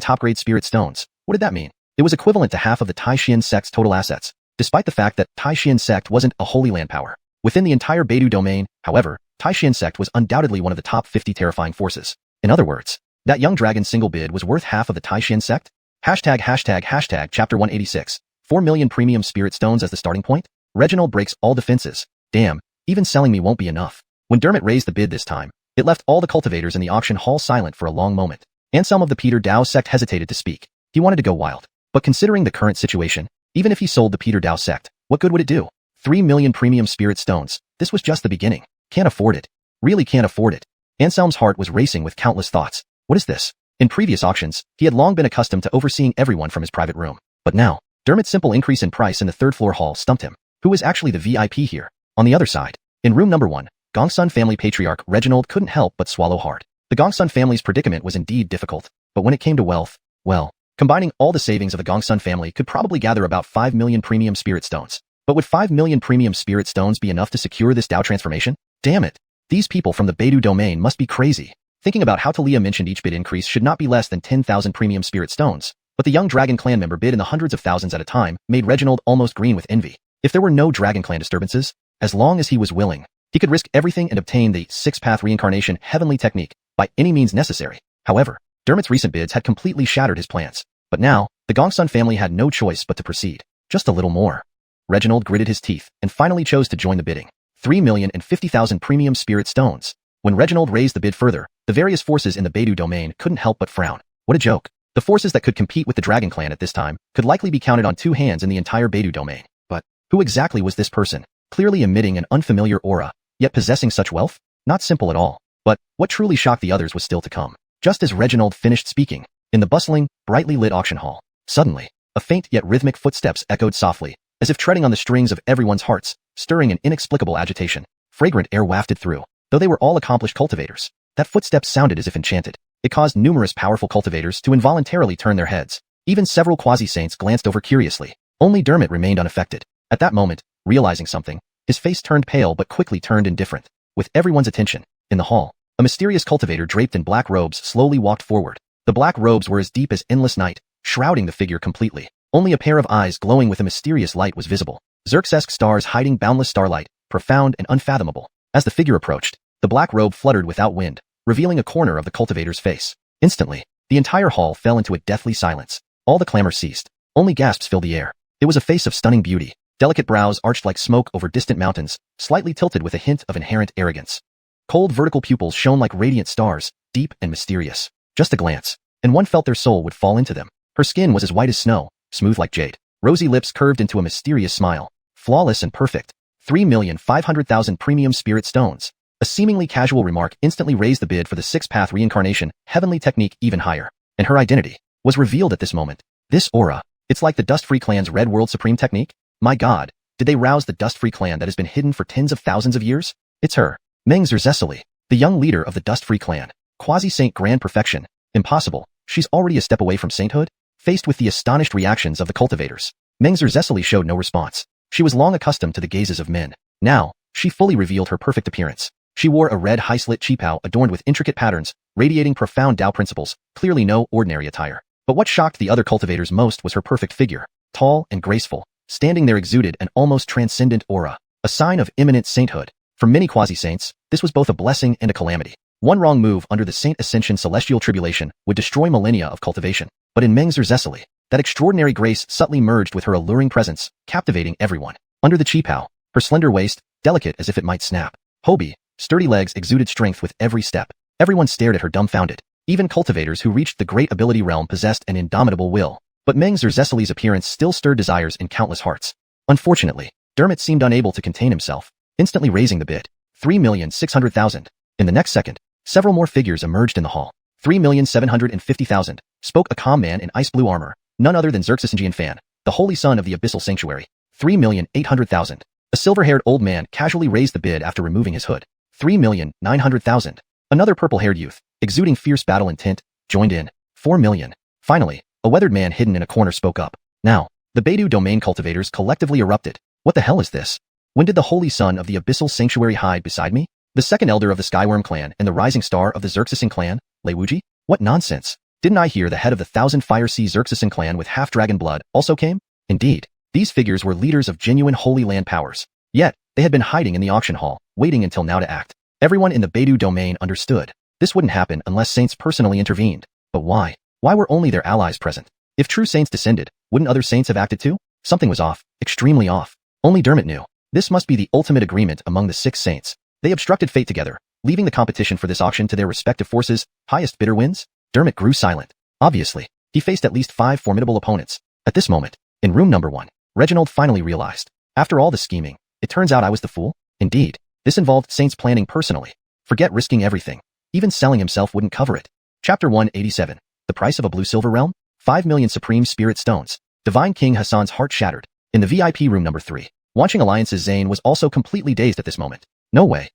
S1: top-grade spirit stones. What did that mean? It was equivalent to half of the Tai Xian Sect's total assets, despite the fact that Tai Xian Sect wasn't a Holy Land power. Within the entire Beidou domain, however, Tai Xian Sect was undoubtedly one of the top 50 terrifying forces. In other words, that young dragon's single bid was worth half of the Tai Xian Sect? Hashtag chapter 186. 4 million premium spirit stones as the starting point? Reginald breaks all defenses. Damn, even selling me won't be enough. When Dermot raised the bid this time, it left all the cultivators in the auction hall silent for a long moment. Anselm of the Peter Dao sect hesitated to speak. He wanted to go wild. But considering the current situation, even if he sold the Peter Dao sect, what good would it do? 3 million premium spirit stones. This was just the beginning. Can't afford it. Really can't afford it. Anselm's heart was racing with countless thoughts. What is this? In previous auctions, he had long been accustomed to overseeing everyone from his private room. But now, Dermot's simple increase in price in the 3rd floor hall stumped him. Who was actually the VIP here? On the other side, in room number 1, Gongsun family patriarch Reginald couldn't help but swallow hard. The Gongsun family's predicament was indeed difficult, but when it came to wealth, well, combining all the savings of the Gongsun family could probably gather about 5 million premium spirit stones. But would 5 million premium spirit stones be enough to secure this Dao transformation? Damn it. These people from the Beidou domain must be crazy. Thinking about how Talia mentioned each bid increase should not be less than 10,000 premium spirit stones, but the young Dragon Clan member bid in the hundreds of thousands at a time made Reginald almost green with envy. If there were no Dragon Clan disturbances, as long as he was willing, he could risk everything and obtain the 6-path reincarnation heavenly technique by any means necessary. However, Dermot's recent bids had completely shattered his plans. But now, the Gongsun family had no choice but to proceed. Just a little more. Reginald gritted his teeth and finally chose to join the bidding. 3,050,000 premium spirit stones. When Reginald raised the bid further, the various forces in the Beidou domain couldn't help but frown. What a joke. The forces that could compete with the Dragon Clan at this time could likely be counted on 2 hands in the entire Beidou domain. But who exactly was this person? Clearly emitting an unfamiliar aura, yet possessing such wealth? Not simple at all. But what truly shocked the others was still to come. Just as Reginald finished speaking, in the bustling, brightly lit auction hall, suddenly, A faint yet rhythmic footsteps echoed softly, as if treading on the strings of everyone's hearts, stirring an inexplicable agitation. Fragrant air wafted through. Though they were all accomplished cultivators, that footstep sounded as if enchanted. It caused numerous powerful cultivators to involuntarily turn their heads. Even several quasi-saints glanced over curiously. Only Dermot remained unaffected. At that moment, realizing something, his face turned pale but quickly turned indifferent. With everyone's attention, in the hall, a mysterious cultivator draped in black robes slowly walked forward. The black robes were as deep as endless night, shrouding the figure completely. Only a pair of eyes glowing with a mysterious light was visible. Xerxesque stars hiding boundless starlight, profound and unfathomable. As the figure approached, the black robe fluttered without wind, revealing a corner of the cultivator's face. Instantly, the entire hall fell into a deathly silence. All the clamor ceased. Only gasps filled the air. It was a face of stunning beauty, delicate brows arched like smoke over distant mountains, slightly tilted with a hint of inherent arrogance. Cold vertical pupils shone like radiant stars, deep and mysterious. Just a glance, and one felt their soul would fall into them. Her skin was as white as snow, smooth like jade. Rosy lips curved into a mysterious smile, flawless and perfect. 3,500,000 premium spirit stones. A seemingly casual remark instantly raised the bid for the six-path reincarnation, heavenly technique even higher. And her identity was revealed at this moment. This aura, it's like the Dust-Free clan's Red World Supreme technique? My god, did they rouse the Dust-Free clan that has been hidden for tens of thousands of years? It's her. Meng Zerzeseli, the young leader of the Dust-Free clan. Quasi-saint grand perfection. Impossible. She's already a step away from sainthood? Faced with the astonished reactions of the cultivators, Meng Zerzeseli showed no response. She was long accustomed to the gazes of men. Now, she fully revealed her perfect appearance. She wore a red high-slit qipao adorned with intricate patterns, radiating profound Tao principles, clearly no ordinary attire. But what shocked the other cultivators most was her perfect figure. Tall and graceful, standing there exuded an almost transcendent aura, a sign of imminent sainthood. For many quasi-saints, this was both a blessing and a calamity. One wrong move under the Saint Ascension celestial tribulation would destroy millennia of cultivation. But in Meng Zerzeseli, that extraordinary grace subtly merged with her alluring presence, captivating everyone. Under the qipao, her slender waist, delicate as if it might snap. Hobie, sturdy legs exuded strength with every step. Everyone stared at her dumbfounded. Even cultivators who reached the great ability realm possessed an indomitable will. But Meng Zerzeseli's appearance still stirred desires in countless hearts. Unfortunately, Dermot seemed unable to contain himself, instantly raising the bid. 3,600,000. In the next second, several more figures emerged in the hall. 3,750,000, spoke a calm man in ice blue armor, none other than Xianxia, the holy son of the abyssal sanctuary. 3,800,000. A silver-haired old man casually raised the bid after removing his hood. 3,900,000. Another purple-haired youth, exuding fierce battle intent, joined in. 4 million. Finally, a weathered man hidden in a corner spoke up. Now, the Beidou domain cultivators collectively erupted. What the hell is this? When did the holy son of the abyssal sanctuary hide beside me? The second elder of the Skyworm clan and the rising star of the Xerxesan clan, Lei Wuji? What nonsense. Didn't I hear the head of the Thousand Fire Sea Xerxesan clan with half-dragon blood also came? Indeed, these figures were leaders of genuine Holy Land powers. Yet, they had been hiding in the auction hall, waiting until now to act. Everyone in the Beidou domain understood. This wouldn't happen unless saints personally intervened. But why? Why were only their allies present? If true saints descended, wouldn't other saints have acted too? Something was off, extremely off. Only Dermot knew. This must be the ultimate agreement among the 6 saints. They obstructed fate together, leaving the competition for this auction to their respective forces. Highest bidder wins? Dermot grew silent. Obviously, he faced at least 5 formidable opponents. At this moment, in room number 1, Reginald finally realized. After all the scheming, it turns out I was the fool. Indeed, this involved saints planning personally. Forget risking everything. Even selling himself wouldn't cover it. Chapter 187. The price of a blue-silver realm? 5 million supreme spirit stones. Divine King Hassan's heart shattered. In the VIP room number 3, watching Alliance's Zane was also completely dazed at this moment. No way.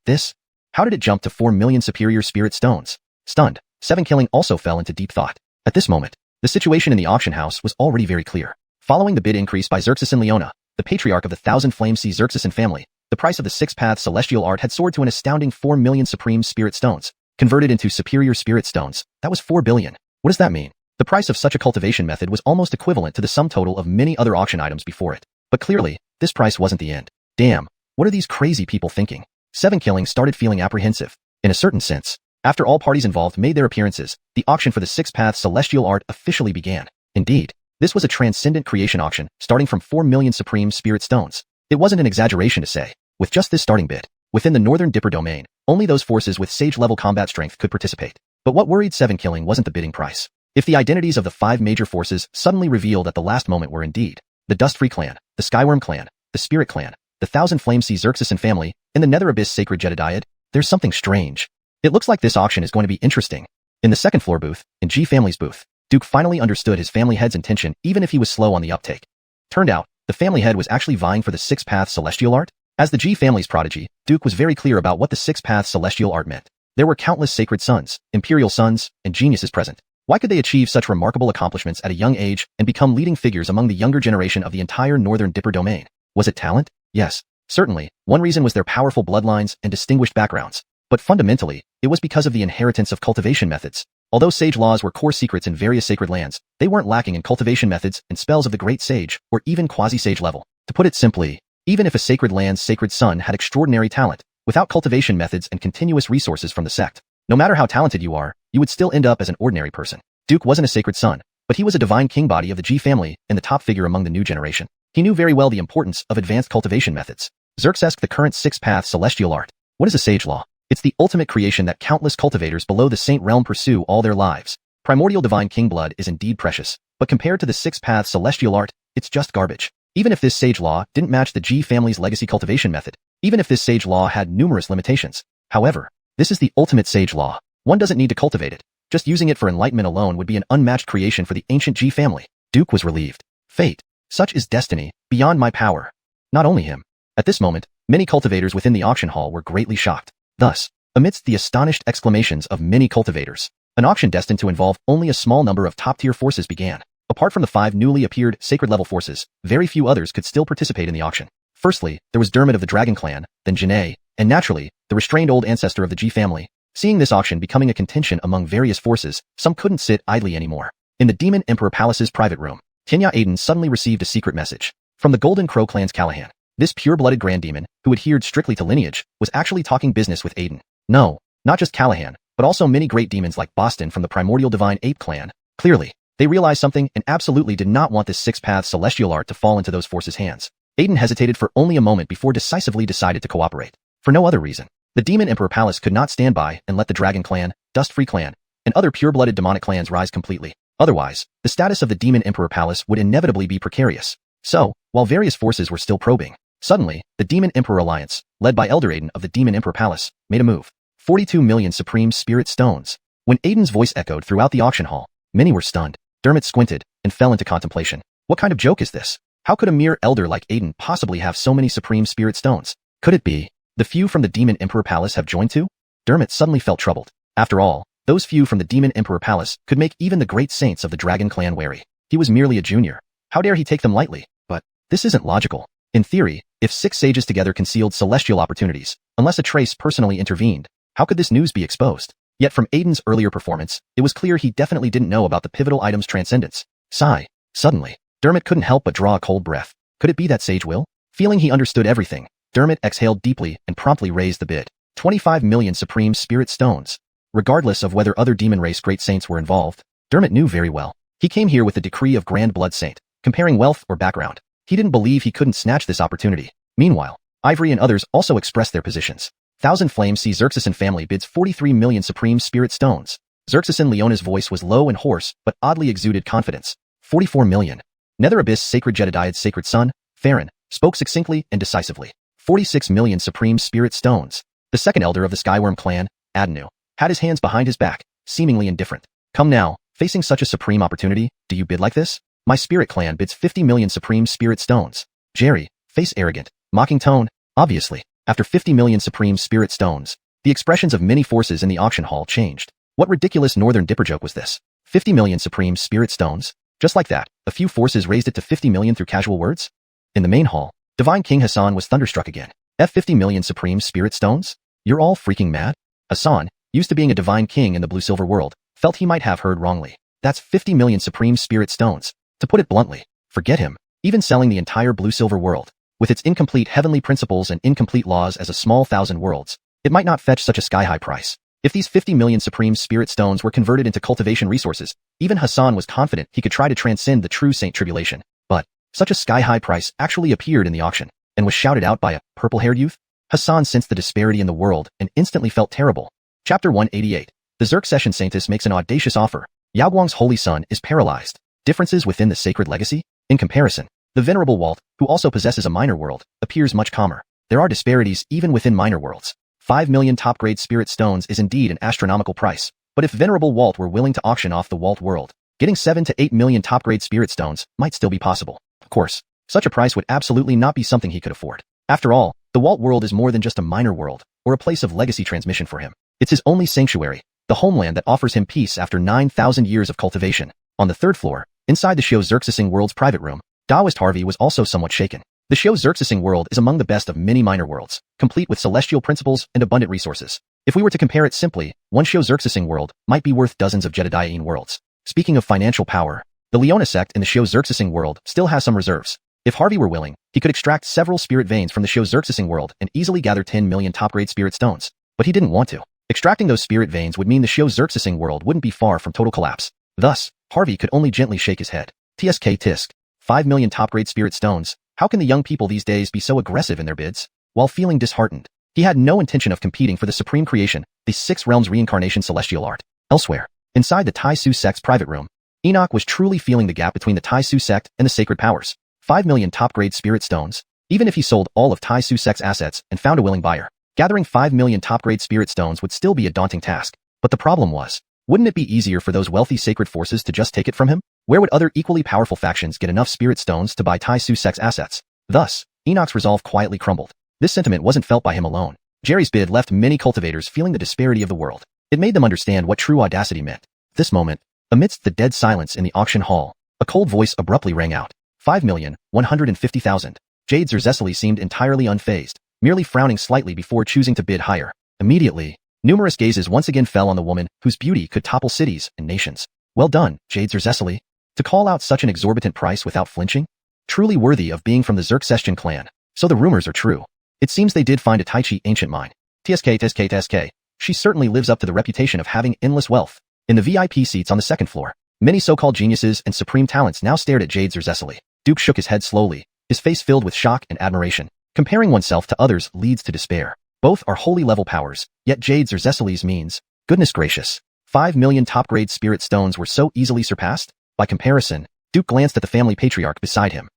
S1: This? How did it jump to 4 million superior spirit stones? Stunned, 7 Killing also fell into deep thought. At this moment, the situation in the auction house was already very clear. Following the bid increase by Xerxesan Leona, the patriarch of the Thousand Flame Sea Xerxesan family, the price of the 6-path celestial art had soared to an astounding 4 million supreme spirit stones. Converted into superior spirit stones, that was 4 billion. What does that mean? The price of such a cultivation method was almost equivalent to the sum total of many other auction items before it. But clearly, this price wasn't the end. Damn, what are these crazy people thinking? 7 Killing started feeling apprehensive. In a certain sense, after all parties involved made their appearances, the auction for the 6-path celestial art officially began. Indeed, this was a transcendent creation auction, starting from 4 million supreme spirit stones. It wasn't an exaggeration to say, with just this starting bid, within the Northern Dipper domain, only those forces with sage-level combat strength could participate. But what worried 7 Killing wasn't the bidding price. If the identities of the 5 major forces suddenly revealed at the last moment were indeed the Dust-Free clan, the Skyworm clan, the Spirit clan, the Thousand Flame Sea Xerxesan family, and the Nether Abyss Sacred Jedediad, there's something strange. It looks like this auction is going to be interesting. In the second floor booth, in G Family's booth, Duke finally understood his family head's intention even if he was slow on the uptake. Turned out, the family head was actually vying for the six-path celestial art. As the G family's prodigy, Duke was very clear about what the six-path celestial art meant. There were countless sacred sons, imperial sons, and geniuses present. Why could they achieve such remarkable accomplishments at a young age and become leading figures among the younger generation of the entire Northern Dipper domain? Was it talent? Yes, certainly. One reason was their powerful bloodlines and distinguished backgrounds. But fundamentally, it was because of the inheritance of cultivation methods. Although sage laws were core secrets in various sacred lands, they weren't lacking in cultivation methods and spells of the great sage, or even quasi-sage level. To put it simply, even if a sacred land's sacred son had extraordinary talent, without cultivation methods and continuous resources from the sect, no matter how talented you are, you would still end up as an ordinary person. Duke wasn't a sacred son, but he was a divine king body of the G family and the top figure among the new generation. He knew very well the importance of advanced cultivation methods. Xerxes, the current six-path celestial art. What is a sage law? It's the ultimate creation that countless cultivators below the saint realm pursue all their lives. Primordial divine king blood is indeed precious, but compared to the six-path celestial art, it's just garbage. Even if this sage law didn't match the G family's legacy cultivation method, even if this sage law had numerous limitations. However, this is the ultimate sage law. One doesn't need to cultivate it. Just using it for enlightenment alone would be an unmatched creation for the ancient G family. Duke was relieved. Fate. Such is destiny, beyond my power. Not only him. At this moment, many cultivators within the auction hall were greatly shocked. Thus, amidst the astonished exclamations of many cultivators, an auction destined to involve only a small number of top-tier forces began. Apart from the 5 newly appeared sacred-level forces, very few others could still participate in the auction. Firstly, there was Dermot of the Dragon Clan, then Janae, and naturally, the restrained old ancestor of the G family. Seeing this auction becoming a contention among various forces, some couldn't sit idly anymore. In the Demon Emperor Palace's private room, Kenya Aiden suddenly received a secret message. From the Golden Crow clan's Callahan. This pure-blooded grand demon, who adhered strictly to lineage, was actually talking business with Aiden. No, not just Callahan, but also many great demons like Boston from the primordial divine ape clan. Clearly, they realized something and absolutely did not want this six-path celestial art to fall into those forces' hands. Aiden hesitated for only a moment before decisively decided to cooperate. For no other reason. The Demon Emperor Palace could not stand by and let the Dragon Clan, Dust-Free Clan, and other pure-blooded demonic clans rise completely. Otherwise, the status of the Demon Emperor Palace would inevitably be precarious. So, while various forces were still probing, suddenly, the Demon Emperor Alliance, led by Elder Aiden of the Demon Emperor Palace, made a move. 42 million Supreme Spirit Stones. When Aiden's voice echoed throughout the auction hall, many were stunned. Dermot squinted and fell into contemplation. What kind of joke is this? How could a mere elder like Aiden possibly have so many Supreme Spirit Stones? Could it be the few from the Demon Emperor Palace have joined too? Dermot suddenly felt troubled. After all, those few from the Demon Emperor Palace could make even the great saints of the Dragon Clan wary. He was merely a junior. How dare he take them lightly? But this isn't logical. In theory, if 6 sages together concealed celestial opportunities, unless a trace personally intervened, how could this news be exposed? Yet from Aiden's earlier performance, it was clear he definitely didn't know about the pivotal item's transcendence. Sigh. Suddenly, Dermot couldn't help but draw a cold breath. Could it be that sage will? Feeling he understood everything, Dermot exhaled deeply and promptly raised the bid. 25 million Supreme Spirit Stones. Regardless of whether other demon race great saints were involved, Dermot knew very well. He came here with the decree of Grand Blood Saint, comparing wealth or background. He didn't believe he couldn't snatch this opportunity. Meanwhile, Ivory and others also expressed their positions. Thousand Flames see Xerxes and family bids 43 million Supreme Spirit Stones. Xerxes and Leona's voice was low and hoarse, but oddly exuded confidence. 44 million. Nether Abyss Sacred Jedediah's sacred son, Farron, spoke succinctly and decisively. 46 million Supreme Spirit Stones. The second elder of the Skyworm clan, Adenu, had his hands behind his back, seemingly indifferent. Come now, facing such a supreme opportunity, do you bid like this? My spirit clan bids 50 million Supreme Spirit Stones. Jerry, face arrogant, mocking tone, obviously. After 50 million Supreme Spirit Stones, the expressions of many forces in the auction hall changed. What ridiculous Northern Dipper joke was this? 50 million Supreme Spirit Stones? Just like that, a few forces raised it to 50 million through casual words? In the main hall, Divine King Hassan was thunderstruck again. 50 million Supreme Spirit Stones? You're all freaking mad? Hassan, used to being a divine king in the blue-silver world, felt he might have heard wrongly. That's 50 million Supreme Spirit Stones. To put it bluntly, forget him. Even selling the entire blue-silver world, with its incomplete heavenly principles and incomplete laws as a small 1,000 worlds, it might not fetch such a sky-high price. If these 50 million Supreme Spirit Stones were converted into cultivation resources, even Hassan was confident he could try to transcend the true Saint Tribulation. But such a sky-high price actually appeared in the auction, and was shouted out by a purple-haired youth. Hassan sensed the disparity in the world and instantly felt terrible. Chapter 188. The Xerxesian Saintess makes an audacious offer. Yaoguang's holy son is paralyzed. Differences within the sacred legacy? In comparison, the venerable Walt, who also possesses a minor world, appears much calmer. There are disparities even within minor worlds. 5 million top-grade spirit stones is indeed an astronomical price, but if venerable Walt were willing to auction off the Walt world, getting 7 to 8 million top-grade spirit stones might still be possible. Of course, such a price would absolutely not be something he could afford. After all, the Walt world is more than just a minor world, or a place of legacy transmission for him. It's his only sanctuary, the homeland that offers him peace after 9,000 years of cultivation. On the third floor, inside the Xianxia world's private room, Taoist Harvey was also somewhat shaken. The Xianxia world is among the best of many minor worlds, complete with celestial principles and abundant resources. If we were to compare it simply, one Xianxia world might be worth dozens of Jedediah worlds. Speaking of financial power, the Leona sect in the Xianxia world still has some reserves. If Harvey were willing, he could extract several spirit veins from the Xianxia world and easily gather 10 million top-grade spirit stones. But he didn't want to. Extracting those spirit veins would mean the Xianxia world wouldn't be far from total collapse. Thus, Harvey could only gently shake his head. Tisk. 5 million top-grade spirit stones. How can the young people these days be so aggressive in their bids? While feeling disheartened, he had no intention of competing for the supreme creation, the Six Realms reincarnation celestial art. Elsewhere, inside the Tai Su sect's private room, Enoch was truly feeling the gap between the Tai Su sect and the sacred powers. 5 million top-grade spirit stones. Even if he sold all of Tai Su sect's assets and found a willing buyer, gathering 5 million top-grade spirit stones would still be a daunting task. But the problem was, wouldn't it be easier for those wealthy sacred forces to just take it from him? Where would other equally powerful factions get enough spirit stones to buy Tai Su sect's assets? Thus, Enoch's resolve quietly crumbled. This sentiment wasn't felt by him alone. Jerry's bid left many cultivators feeling the disparity of the world. It made them understand what true audacity meant. This moment, amidst the dead silence in the auction hall, a cold voice abruptly rang out. 5,150,000. Jade Zerzesseli seemed entirely unfazed, merely frowning slightly before choosing to bid higher. Immediately, numerous gazes once again fell on the woman whose beauty could topple cities and nations. Well done, Jade Zerzesseli. To call out such an exorbitant price without flinching? Truly worthy of being from the Xuanhuan clan. So the rumors are true. It seems they did find a Tai Chi ancient mine. Tsk. She certainly lives up to the reputation of having endless wealth. In the VIP seats on the second floor, many so-called geniuses and supreme talents now stared at Jade Zerzesseli. Duke shook his head slowly, his face filled with shock and admiration. Comparing oneself to others leads to despair. Both are holy level powers, yet Jade Zerzesseli's means, goodness gracious, 5 million top-grade spirit stones were so easily surpassed? By comparison, Duke glanced at the family patriarch beside him.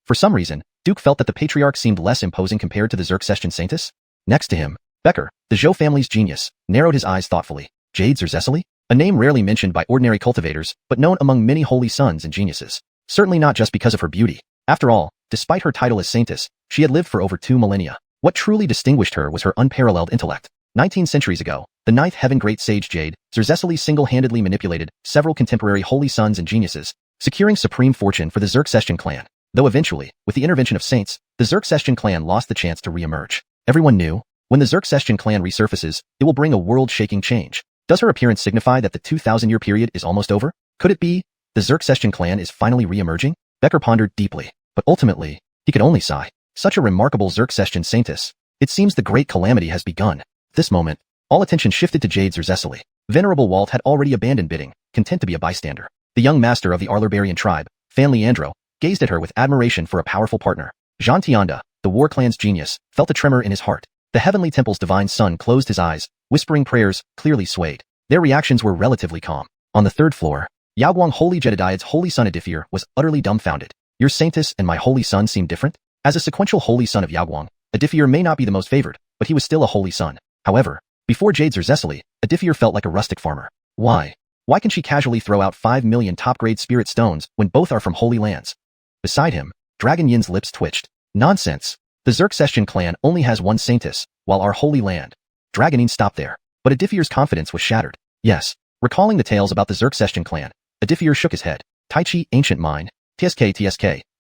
S1: For some reason, Duke felt that the patriarch seemed less imposing compared to the Xuanhuan saintess. Next to him, Becker, the Zhou family's genius, narrowed his eyes thoughtfully. Jade Zerzesseli? A name rarely mentioned by ordinary cultivators, but known among many holy sons and geniuses. Certainly not just because of her beauty. After all, despite her title as saintess, she had lived for over 2 millennia. What truly distinguished her was her unparalleled intellect. 19 centuries ago, the ninth heaven great sage Jade Zerzesseli single-handedly manipulated several contemporary holy sons and geniuses, securing supreme fortune for the Xuanhuan clan. Though eventually, with the intervention of saints, the Xuanhuan clan lost the chance to re-emerge. Everyone knew, when the Xuanhuan clan resurfaces, it will bring a world-shaking change. Does her appearance signify that the 2,000-year period is almost over? Could it be the Xuanhuan clan is finally re-emerging? Becker pondered deeply, but ultimately, he could only sigh. Such a remarkable Xuanhuan saintess. It seems the great calamity has begun. At this moment, all attention shifted to Jade Zerzesseli. Venerable Walt had already abandoned bidding, content to be a bystander. The young master of the Arlerbarian tribe, Fan Leandro, gazed at her with admiration for a powerful partner. Jean Tianda, the war clan's genius, felt a tremor in his heart. The heavenly temple's divine son closed his eyes, whispering prayers, clearly swayed. Their reactions were relatively calm. On the third floor, Yaoguang Holy Jedediah's holy son Adifir was utterly dumbfounded. Your saintess and my holy son seem different? As a sequential holy son of Yaoguang, Adifir may not be the most favored, but he was still a holy son. However, before Jade Zerzesseli, Adifir felt like a rustic farmer. Why? Why can she casually throw out 5 million top-grade spirit stones when both are from holy lands? Beside him, Dragon Yin's lips twitched. Nonsense. The Xuanhuan clan only has one saintess, while our holy land. Dragon Yin stopped there, but Adifir's confidence was shattered. Yes, recalling the tales about the Xuanhuan clan, Adifir shook his head. Tai Chi ancient mine. Tsk.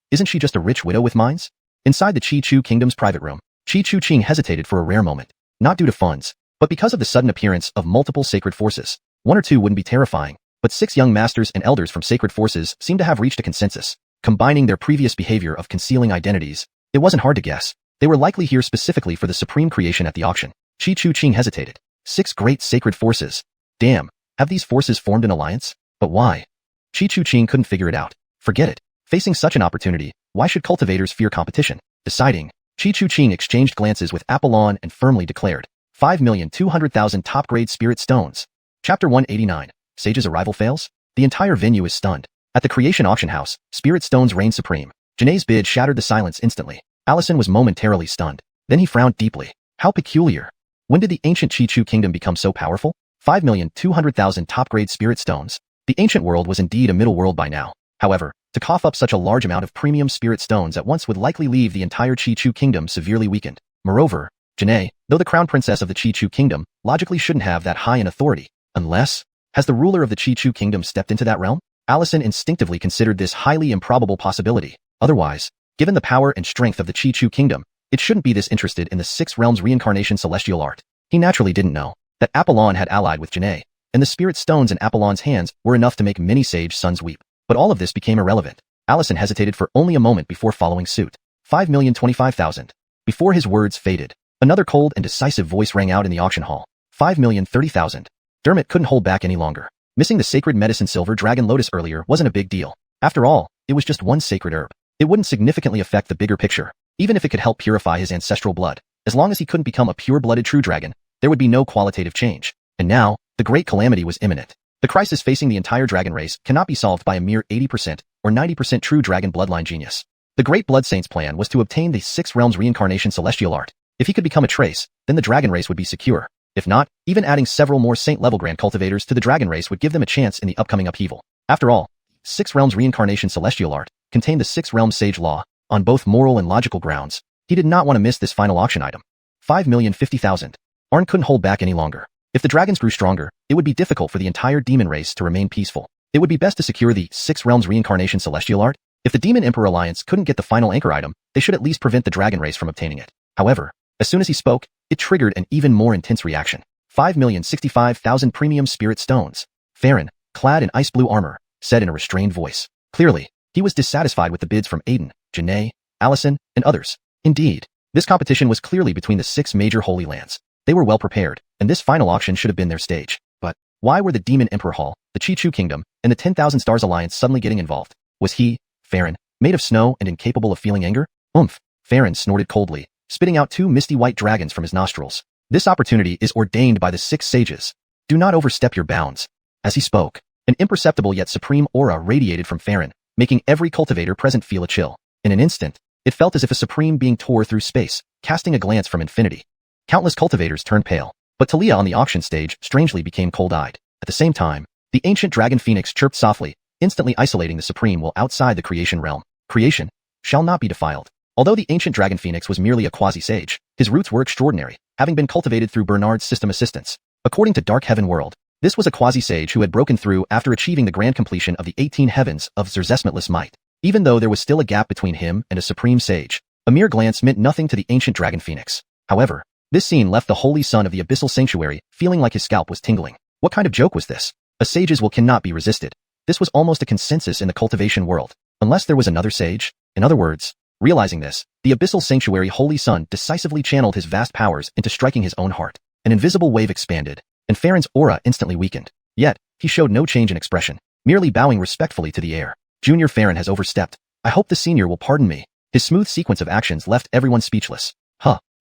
S1: Isn't she just a rich widow with mines? Inside the Chi Chu kingdom's private room, Chi Chu Ching hesitated for a rare moment. Not due to funds, but because of the sudden appearance of multiple sacred forces. 1 or 2 wouldn't be terrifying, but 6 young masters and elders from sacred forces seemed to have reached a consensus. Combining their previous behavior of concealing identities, it wasn't hard to guess. They were likely here specifically for the supreme creation at the auction. Chi Chu Ching hesitated. 6 great sacred forces. Damn, have these forces formed an alliance? But why? Chi Chu Ching couldn't figure it out. Forget it. Facing such an opportunity, why should cultivators fear competition? Deciding, Chi Chu Ching exchanged glances with Apollon and firmly declared, 5,200,000 top-grade spirit stones. Chapter 189. Sage's arrival fails? The entire venue is stunned. At the creation auction house, spirit stones reign supreme. Janae's bid shattered the silence instantly. Allison was momentarily stunned. Then he frowned deeply. How peculiar. When did the ancient Chi Chu kingdom become so powerful? 5,200,000 top-grade spirit stones. The ancient world was indeed a middle world by now. However, to cough up such a large amount of premium spirit stones at once would likely leave the entire Chi-Chu kingdom severely weakened. Moreover, Janae, though the crown princess of the Chi-Chu kingdom, logically shouldn't have that high an authority. Unless, has the ruler of the Chi-Chu kingdom stepped into that realm? Allison instinctively considered this highly improbable possibility. Otherwise, given the power and strength of the Chi-Chu kingdom, it shouldn't be this interested in the Six Realms reincarnation celestial art. He naturally didn't know that Apollon had allied with Janae, and the spirit stones in Apollon's hands were enough to make many sage sons weep. But all of this became irrelevant. Allison hesitated for only a moment before following suit. 5,025,000. Before his words faded, another cold and decisive voice rang out in the auction hall. 5,030,000. Dermot couldn't hold back any longer. Missing the sacred medicine silver dragon lotus earlier wasn't a big deal. After all, it was just one sacred herb. It wouldn't significantly affect the bigger picture, even if it could help purify his ancestral blood. As long as he couldn't become a pure-blooded true dragon, there would be no qualitative change. And now, the great calamity was imminent. The crisis facing the entire dragon race cannot be solved by a mere 80% or 90% true dragon bloodline genius. The Great Blood Saint's plan was to obtain the Six Realms reincarnation celestial art. If he could become a trace, then the dragon race would be secure. If not, even adding several more saint-level grand cultivators to the dragon race would give them a chance in the upcoming upheaval. After all, Six Realms reincarnation celestial art contained the Six Realms sage law on both moral and logical grounds. He did not want to miss this final auction item. 5,050,000. Arn couldn't hold back any longer. If the dragons grew stronger, it would be difficult for the entire demon race to remain peaceful. It would be best to secure the Six Realms reincarnation celestial art. If the Demon Emperor Alliance couldn't get the final anchor item, they should at least prevent the dragon race from obtaining it. However, as soon as he spoke, it triggered an even more intense reaction. 5,065,000 premium spirit stones. Farron, clad in ice blue armor, said in a restrained voice. Clearly, he was dissatisfied with the bids from Aiden, Janae, Allison, and others. Indeed, this competition was clearly between the 6 major Holy Lands. They were well prepared, and this final auction should have been their stage. But why were the Demon Emperor Hall, the Chi-Chu Kingdom, and the 10,000 Stars Alliance suddenly getting involved? Was he, Farron, made of snow and incapable of feeling anger? Oomph! Farron snorted coldly, spitting out 2 misty white dragons from his nostrils. This opportunity is ordained by the 6 sages. Do not overstep your bounds. As he spoke, an imperceptible yet supreme aura radiated from Farron, making every cultivator present feel a chill. In an instant, it felt as if a supreme being tore through space, casting a glance from infinity. Countless cultivators turned pale, but Talia on the auction stage strangely became cold-eyed. At the same time, the ancient dragon phoenix chirped softly, instantly isolating the supreme will outside the creation realm. Creation shall not be defiled. Although the ancient dragon phoenix was merely a quasi-sage, his roots were extraordinary, having been cultivated through Bernard's system assistance. According to Dark Heaven World, this was a quasi-sage who had broken through after achieving the grand completion of the 18 heavens of Zerzesmetless might. Even though there was still a gap between him and a supreme sage, a mere glance meant nothing to the ancient dragon phoenix. However, this scene left the holy son of the abyssal sanctuary feeling like his scalp was tingling. What kind of joke was this? A sage's will cannot be resisted. This was almost a consensus in the cultivation world, unless there was another sage. In other words, realizing this, the abyssal sanctuary holy son decisively channeled his vast powers into striking his own heart. An invisible wave expanded, and Farron's aura instantly weakened. Yet, he showed no change in expression, merely bowing respectfully to the air. Junior Farron has overstepped. I hope the senior will pardon me. His smooth sequence of actions left everyone speechless.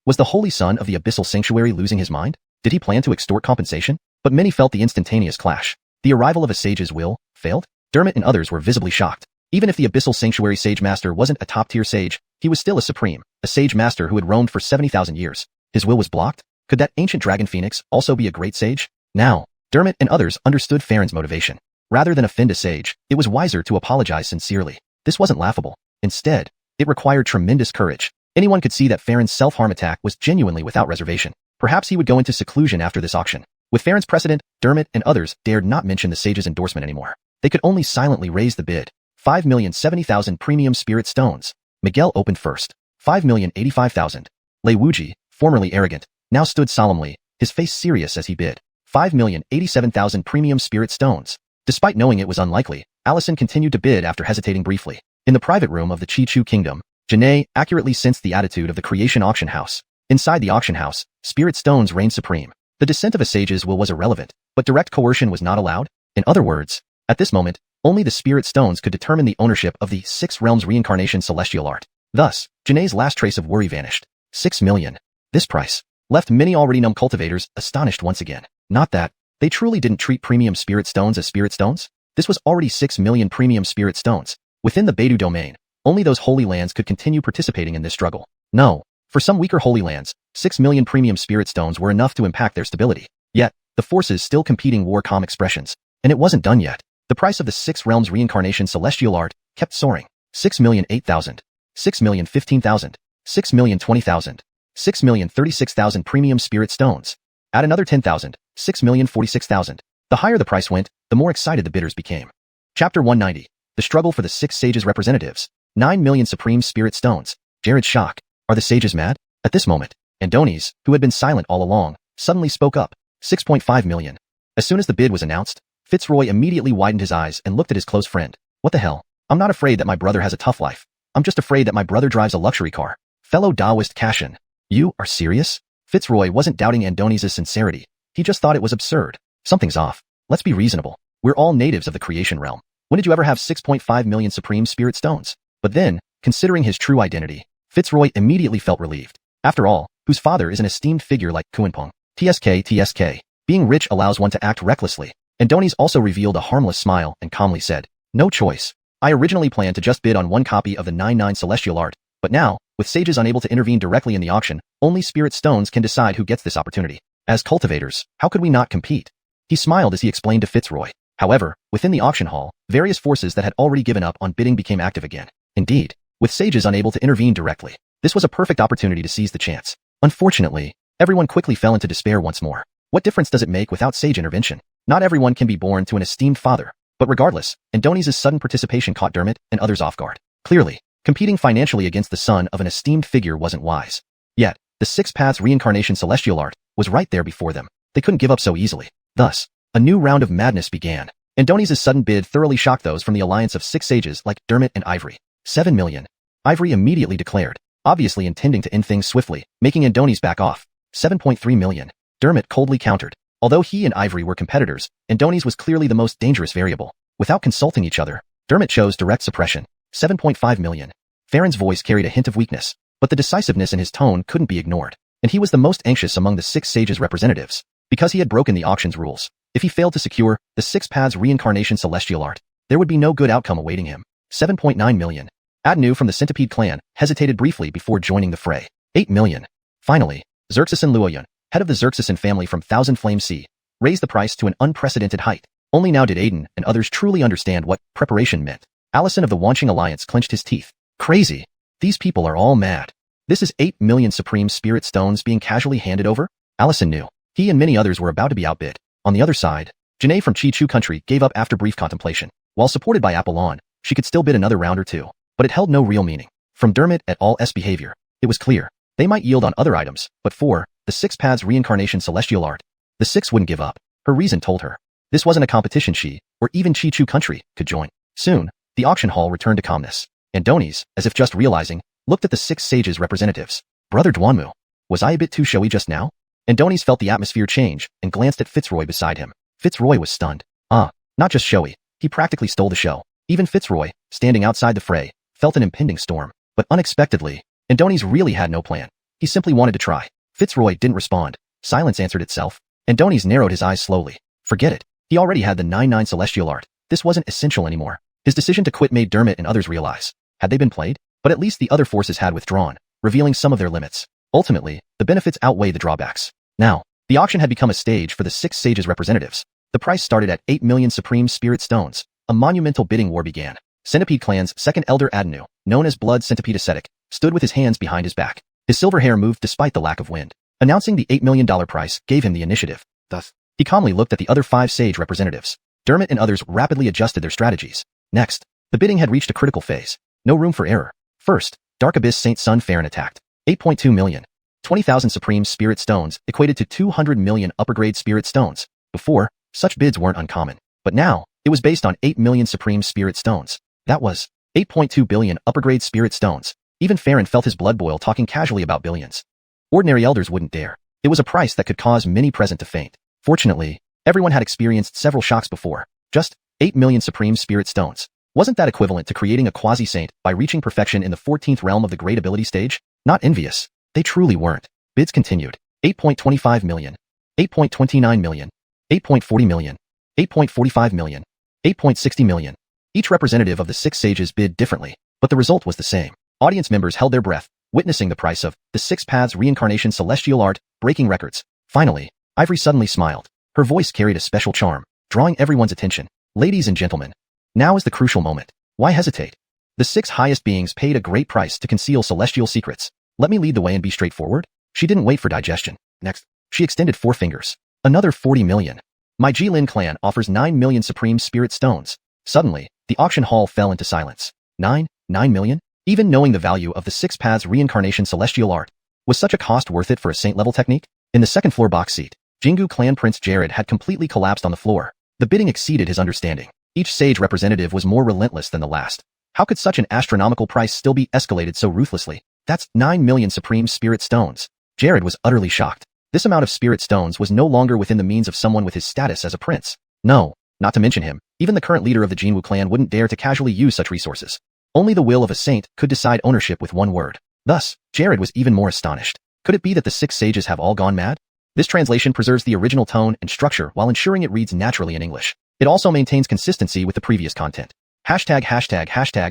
S1: Was the holy son of the abyssal sanctuary losing his mind? Did he plan to extort compensation? But many felt the instantaneous clash. The arrival of a sage's will failed? Dermot and others were visibly shocked. Even if the abyssal sanctuary sage master wasn't a top-tier sage, he was still a supreme, a sage master who had roamed for 70,000 years. His will was blocked? Could that ancient dragon phoenix also be a great sage? Now, Dermot and others understood Farron's motivation. Rather than offend a sage, it was wiser to apologize sincerely. This wasn't laughable. Instead, it required tremendous courage. Anyone could see that Farron's self-harm attack was genuinely without reservation. Perhaps he would go into seclusion after this auction. With Farron's precedent, Dermot and others dared not mention the sage's endorsement anymore. They could only silently raise the bid. 5,070,000 premium spirit stones. Miguel opened first. 5,085,000. Lei Wuji, formerly arrogant, now stood solemnly, his face serious as he bid. 5,087,000 premium spirit stones. Despite knowing it was unlikely, Allison continued to bid after hesitating briefly. In the private room of the Chi-Chu Kingdom, Janae accurately sensed the attitude of the creation auction house. Inside the auction house, spirit stones reigned supreme. The dissent of a sage's will was irrelevant, but direct coercion was not allowed. In other words, at this moment, only the spirit stones could determine the ownership of the 6 realms reincarnation celestial art. Thus, Janae's last trace of worry vanished. 6 million. This price left many already numb cultivators astonished once again. Not that they truly didn't treat premium spirit stones as spirit stones. This was already 6 million premium spirit stones. Within the Beidou domain, only those holy lands could continue participating in this struggle. No, for some weaker holy lands, 6 million premium spirit stones were enough to impact their stability. Yet, the forces still competing wore calm expressions. And it wasn't done yet. The price of the 6 realms reincarnation celestial art kept soaring. 6,008,000, 6,015,000, 6,020,000, 6,036,000 premium spirit stones. Add another 10,000, 6,046,000. The higher the price went, the more excited the bidders became. Chapter 190. The struggle for the 6 sages representatives. 9 million supreme spirit stones. Jared's shock. Are the sages mad? At this moment, Andoni's, who had been silent all along, suddenly spoke up. 6.5 million. As soon as the bid was announced, Fitzroy immediately widened his eyes and looked at his close friend. What the hell? I'm not afraid that my brother has a tough life. I'm just afraid that my brother drives a luxury car. Fellow Taoist Cashin. You are serious? Fitzroy wasn't doubting Andoni's sincerity. He just thought it was absurd. Something's off. Let's be reasonable. We're all natives of the creation realm. When did you ever have 6.5 million supreme spirit stones? But then, considering his true identity, Fitzroy immediately felt relieved. After all, whose father is an esteemed figure like Xuanhuan? TSK. Being rich allows one to act recklessly. Andoni's also revealed a harmless smile and calmly said, no choice. I originally planned to just bid on one copy of the 9 celestial art, but now, with sages unable to intervene directly in the auction, only spirit stones can decide who gets this opportunity. As cultivators, how could we not compete? He smiled as he explained to Fitzroy. However, within the auction hall, various forces that had already given up on bidding became active again. Indeed, with sages unable to intervene directly, this was a perfect opportunity to seize the chance. Unfortunately, everyone quickly fell into despair once more. What difference does it make without sage intervention? Not everyone can be born to an esteemed father. But regardless, Andoni's sudden participation caught Dermot and others off guard. Clearly, competing financially against the son of an esteemed figure wasn't wise. Yet, the 6 paths reincarnation celestial art was right there before them. They couldn't give up so easily. Thus, a new round of madness began. Andoni's sudden bid thoroughly shocked those from the alliance of 6 sages like Dermot and Ivory. 7 million. Ivory immediately declared, obviously intending to end things swiftly, making Andoni's back off. 7.3 million. Dermot coldly countered. Although he and Ivory were competitors, Andoni's was clearly the most dangerous variable. Without consulting each other, Dermot chose direct suppression. 7.5 million. Farron's voice carried a hint of weakness, but the decisiveness in his tone couldn't be ignored, and he was the most anxious among the 6 sages representatives, because he had broken the auction's rules. If he failed to secure the 6 paths reincarnation celestial art, there would be no good outcome awaiting him. 7.9 million. Adnu from the Centipede clan hesitated briefly before joining the fray. 8 million. Finally, Xerxesin Luoyun, head of the Xerxesin family from Thousand Flame Sea, raised the price to an unprecedented height. Only now did Aiden and others truly understand what preparation meant. Allison of the Wanching Alliance clenched his teeth. Crazy. These people are all mad. This is 8 million supreme spirit stones being casually handed over? Allison knew. He and many others were about to be outbid. On the other side, Janae from Chi-Chu country gave up after brief contemplation. While supported by Apollon, she could still bid another round or two, but it held no real meaning. From Dermot et al.'s behavior, it was clear. They might yield on other items, but for the 6 paths reincarnation celestial art, the 6 wouldn't give up. Her reason told her. This wasn't a competition she, or even Chi-Chu country, could join. Soon, the auction hall returned to calmness. Andoni's, as if just realizing, looked at the 6 sages' representatives. Brother Duanmu, was I a bit too showy just now? Andoni's felt the atmosphere change and glanced at Fitzroy beside him. Fitzroy was stunned. Not just showy, he practically stole the show. Even Fitzroy, standing outside the fray, felt an impending storm. But unexpectedly, Andoni's really had no plan. He simply wanted to try. Fitzroy didn't respond. Silence answered itself. Andoni's narrowed his eyes slowly. Forget it. He already had the 9 celestial art. This wasn't essential anymore. His decision to quit made Dermot and others realize. Had they been played? But at least the other forces had withdrawn, revealing some of their limits. Ultimately, the benefits outweigh the drawbacks. Now, the auction had become a stage for the 6 sages' representatives. The price started at 8 million supreme spirit stones. A monumental bidding war began. Centipede clan's second elder Adnu, known as Blood Centipede Ascetic, stood with his hands behind his back. His silver hair moved despite the lack of wind. Announcing the $8 million price gave him the initiative. Thus, he calmly looked at the other 5 sage representatives. Dermot and others rapidly adjusted their strategies. Next, the bidding had reached a critical phase. No room for error. First, Dark Abyss Saint Sun Farron attacked. 8.2 million. 20,000 supreme spirit stones equated to 200 million upper-grade spirit stones. Before, such bids weren't uncommon. But now, it was based on 8 million supreme spirit stones. That was 8.2 billion upper-grade spirit stones. Even Farron felt his blood boil talking casually about billions. Ordinary elders wouldn't dare. It was a price that could cause many present to faint. Fortunately, everyone had experienced several shocks before. Just 8 million supreme spirit stones. Wasn't that equivalent to creating a quasi-saint by reaching perfection in the 14th realm of the great ability stage? Not envious. They truly weren't. Bids continued. 8.25 million. 8.29 million. 8.40 million. 8.45 million. 8.60 million. Each representative of the 6 sages bid differently, but the result was the same. Audience members held their breath, witnessing the price of the 6 paths reincarnation celestial art, breaking records. Finally, Ivory suddenly smiled. Her voice carried a special charm, drawing everyone's attention. Ladies and gentlemen, now is the crucial moment. Why hesitate? The 6 highest beings paid a great price to conceal celestial secrets. Let me lead the way and be straightforward. She didn't wait for digestion. Next, she extended 4 fingers. Another 40 million. My Jilin clan offers 9 million supreme spirit stones. Suddenly, the auction hall fell into silence. 9 million? Even knowing the value of the 6 paths reincarnation celestial art, was such a cost worth it for a saint-level technique? In the second floor box seat, Jingu clan Prince Jared had completely collapsed on the floor. The bidding exceeded his understanding. Each sage representative was more relentless than the last. How could such an astronomical price still be escalated so ruthlessly? That's 9 million supreme spirit stones. Jared was utterly shocked. This amount of spirit stones was no longer within the means of someone with his status as a prince. No, not to mention him, even the current leader of the Jinwu clan wouldn't dare to casually use such resources. Only the will of a saint could decide ownership with one word. Thus, Jared was even more astonished. Could it be that the 6 sages have all gone mad? This translation preserves the original tone and structure while ensuring it reads naturally in English. It also maintains consistency with the previous content. Hashtag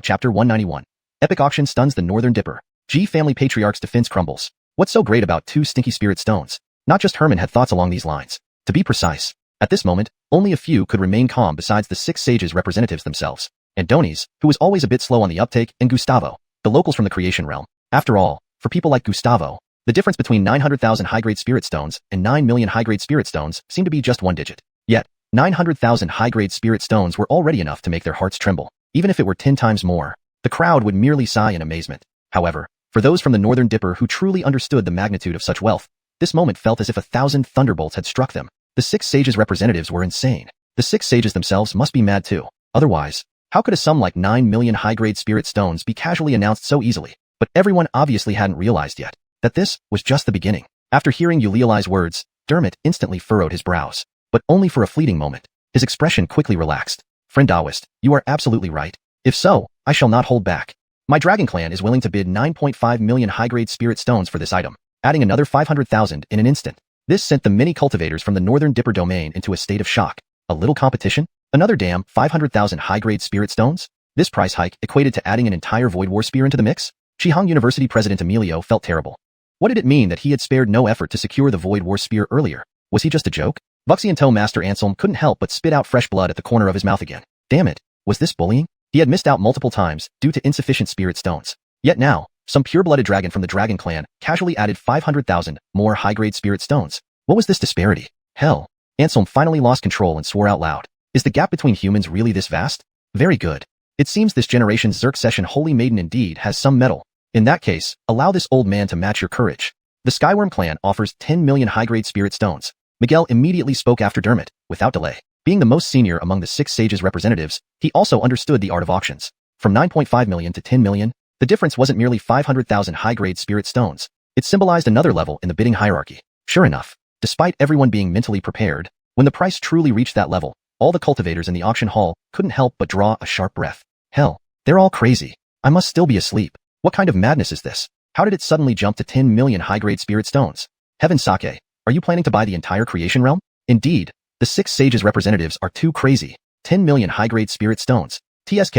S1: chapter 191. Epic auction stuns the Northern Dipper. G family patriarch's defense crumbles. What's so great about 2 stinky spirit stones? Not just Herman had thoughts along these lines. To be precise, at this moment, only a few could remain calm besides the 6 sages representatives themselves. And Donis, who was always a bit slow on the uptake, and Gustavo, the locals from the creation realm. After all, for people like Gustavo, the difference between 900,000 high-grade spirit stones and 9 million high-grade spirit stones seemed to be just 1 digit. Yet, 900,000 high-grade spirit stones were already enough to make their hearts tremble. Even if it were 10 times more, the crowd would merely sigh in amazement. However, for those from the Northern Dipper who truly understood the magnitude of such wealth, this moment felt as if 1,000 thunderbolts had struck them. The 6 sages representatives were insane. The 6 sages themselves must be mad too. Otherwise, how could a sum like 9 million high-grade spirit stones be casually announced so easily? But everyone obviously hadn't realized yet that this was just the beginning. After hearing Euliali's words, Dermot instantly furrowed his brows. But only for a fleeting moment. His expression quickly relaxed. Friend Daoist, you are absolutely right. If so, I shall not hold back. My dragon clan is willing to bid 9.5 million high-grade spirit stones for this item, adding another 500,000 in an instant. This sent the many cultivators from the Northern Dipper domain into a state of shock. A little competition? Another damn 500,000 high-grade spirit stones? This price hike equated to adding an entire Void War spear into the mix? Qihang University President Emilio felt terrible. What did it mean that he had spared no effort to secure the Void War spear earlier? Was he just a joke? Wuxia Toe Master Anselm couldn't help but spit out fresh blood at the corner of his mouth again. Damn it, was this bullying? He had missed out multiple times due to insufficient spirit stones. Yet now, some pure-blooded dragon from the Dragon Clan casually added 500,000 more high-grade spirit stones. What was this disparity? Hell, Anselm finally lost control and swore out loud. Is the gap between humans really this vast? Very good. It seems this generation's Zerk Session Holy Maiden indeed has some mettle. In that case, allow this old man to match your courage. The Skyworm clan offers 10 million high-grade spirit stones. Miguel immediately spoke after Dermot, without delay. Being the most senior among the 6 sages representatives, he also understood the art of auctions. From 9.5 million to 10 million, the difference wasn't merely 500,000 high-grade spirit stones. It symbolized another level in the bidding hierarchy. Sure enough, despite everyone being mentally prepared, when the price truly reached that level, all the cultivators in the auction hall couldn't help but draw a sharp breath. Hell, they're all crazy. I must still be asleep. What kind of madness is this? How did it suddenly jump to 10 million high-grade spirit stones? Heaven Sake, are you planning to buy the entire creation realm? Indeed, the 6 sages representatives are too crazy. 10 million high-grade spirit stones. TSK.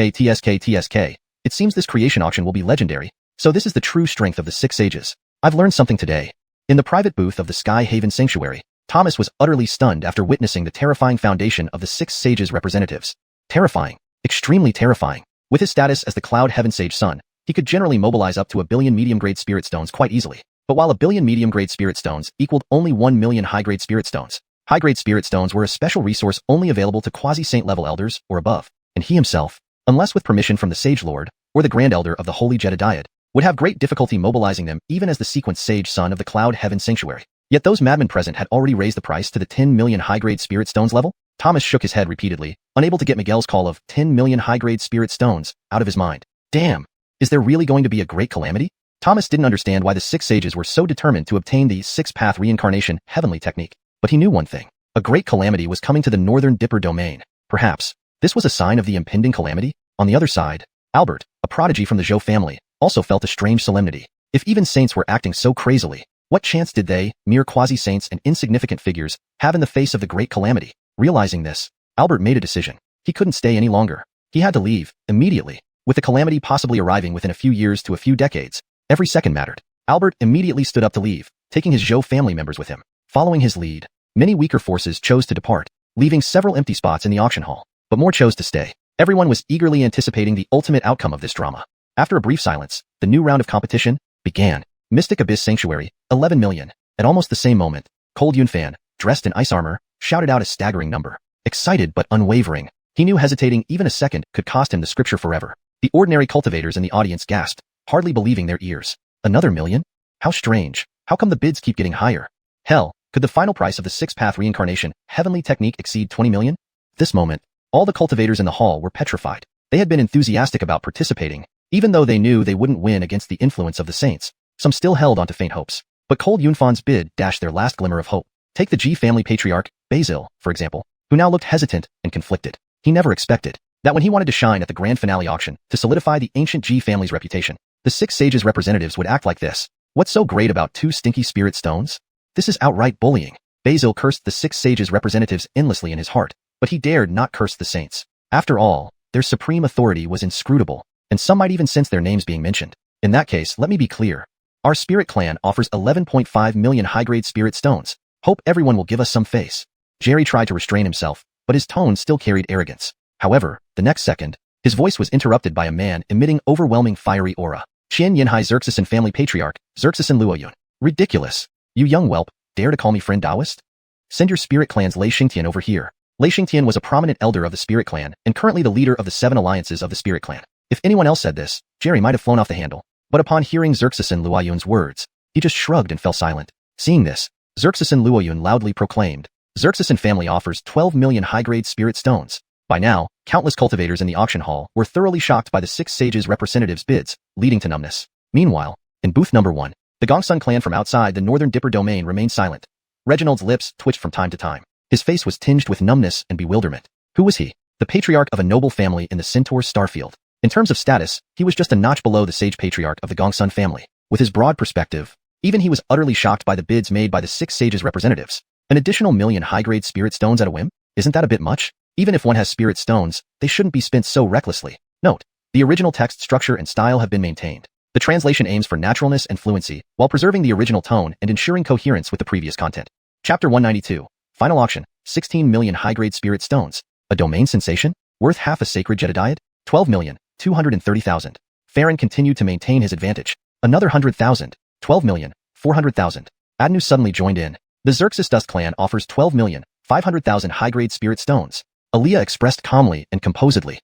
S1: It seems this creation auction will be legendary, so this is the true strength of the 6 sages. I've learned something today. In the private booth of the Sky Haven Sanctuary, Thomas was utterly stunned after witnessing the terrifying foundation of the 6 sages representatives. Terrifying. Extremely terrifying. With his status as the Cloud Heaven Sage Son, he could generally mobilize up to 1 billion medium-grade spirit stones quite easily. But while 1 billion medium-grade spirit stones equaled only 1 million high-grade spirit stones, high-grade spirit stones were a special resource only available to quasi-saint level elders or above, and he himself, unless with permission from the Sage Lord or the Grand Elder of the Holy Jedediad, would have great difficulty mobilizing them even as the sequence Sage Son of the Cloud Heaven Sanctuary. Yet those madmen present had already raised the price to the 10 million high-grade spirit stones level. Thomas shook his head repeatedly, unable to get Miguel's call of 10 million high-grade spirit stones out of his mind. Damn! Is there really going to be a great calamity? Thomas didn't understand why the 6 sages were so determined to obtain the 6-path reincarnation heavenly technique. But he knew one thing. A great calamity was coming to the Northern Dipper domain. Perhaps, this was a sign of the impending calamity? On the other side, Albert, a prodigy from the Zhou family, also felt a strange solemnity. If even saints were acting so crazily, what chance did they, mere quasi-saints and insignificant figures, have in the face of the great calamity? Realizing this, Albert made a decision. He couldn't stay any longer. He had to leave, immediately. With the calamity possibly arriving within a few years to a few decades, every second mattered. Albert immediately stood up to leave, taking his Zhou family members with him. Following his lead, many weaker forces chose to depart, leaving several empty spots in the auction hall. but more chose to stay. Everyone was eagerly anticipating the ultimate outcome of this drama. After a brief silence, the new round of competition began. Mystic Abyss Sanctuary, 11 million. At almost the same moment, Cold Yunfan, dressed in ice armor, shouted out a staggering number. Excited but unwavering, he knew hesitating even a second could cost him the scripture forever. The ordinary cultivators in the audience gasped, hardly believing their ears. Another million? How strange. How come the bids keep getting higher? Hell, could the final price of the six-path reincarnation heavenly technique exceed 20 million? This moment, all the cultivators in the hall were petrified. They had been enthusiastic about participating, even though they knew they wouldn't win against the influence of the saints. Some still held onto faint hopes. But Cold Yunfan's bid dashed their last glimmer of hope. Take the G family patriarch, Basil, for example, who now looked hesitant and conflicted. He never expected that when he wanted to shine at the grand finale auction to solidify the ancient G family's reputation, the six sages' representatives would act like this. What's so great about two stinky spirit stones? This is outright bullying. Basil cursed the six sages' representatives endlessly in his heart, but he dared not curse the saints. After all, their supreme authority was inscrutable, and some might even sense their names being mentioned. In that case, let me be clear. Our spirit clan offers 11.5 million high-grade spirit stones. Hope everyone will give us some face. Jerry tried to restrain himself, but his tone still carried arrogance. However, the next second, his voice was interrupted by a man emitting overwhelming fiery aura. Qian Yinhai Xerxesan family patriarch, Xerxesan Luoyun. Ridiculous. You young whelp, dare to call me friend Taoist? Send your spirit clan's Lei Xingtian over here. Lei Xingtian was a prominent elder of the spirit clan and currently the leader of the 7 alliances of the spirit clan. If anyone else said this, Jerry might have flown off the handle. But upon hearing Xerxesan Luoyun's words, he just shrugged and fell silent. Seeing this, Xerxesan Luoyun loudly proclaimed, Xerxesan family offers 12 million high-grade spirit stones. By now, countless cultivators in the auction hall were thoroughly shocked by the six sages' representatives' bids, leading to numbness. Meanwhile, in booth number 1, the Gongsun clan from outside the Northern Dipper domain remained silent. Reginald's lips twitched from time to time. His face was tinged with numbness and bewilderment. Who was he? The patriarch of a noble family in the Centaur's starfield. In terms of status, he was just a notch below the sage patriarch of the Gongsun family. With his broad perspective, even he was utterly shocked by the bids made by the six sages' representatives. An additional million high-grade spirit stones at a whim? Isn't that a bit much? Even if one has spirit stones, they shouldn't be spent so recklessly. Note, the original text structure and style have been maintained. The translation aims for naturalness and fluency, while preserving the original tone and ensuring coherence with the previous content. Chapter 192. Final auction. 16 million high-grade spirit stones. A domain sensation? Worth half a sacred Jedediad? 12,230,000. Farron continued to maintain his advantage. Another 100,000. 12,400,000. Adnu suddenly joined in. The Xerxes Dust clan offers 12,500,000 high-grade spirit stones. Aaliyah expressed calmly and composedly.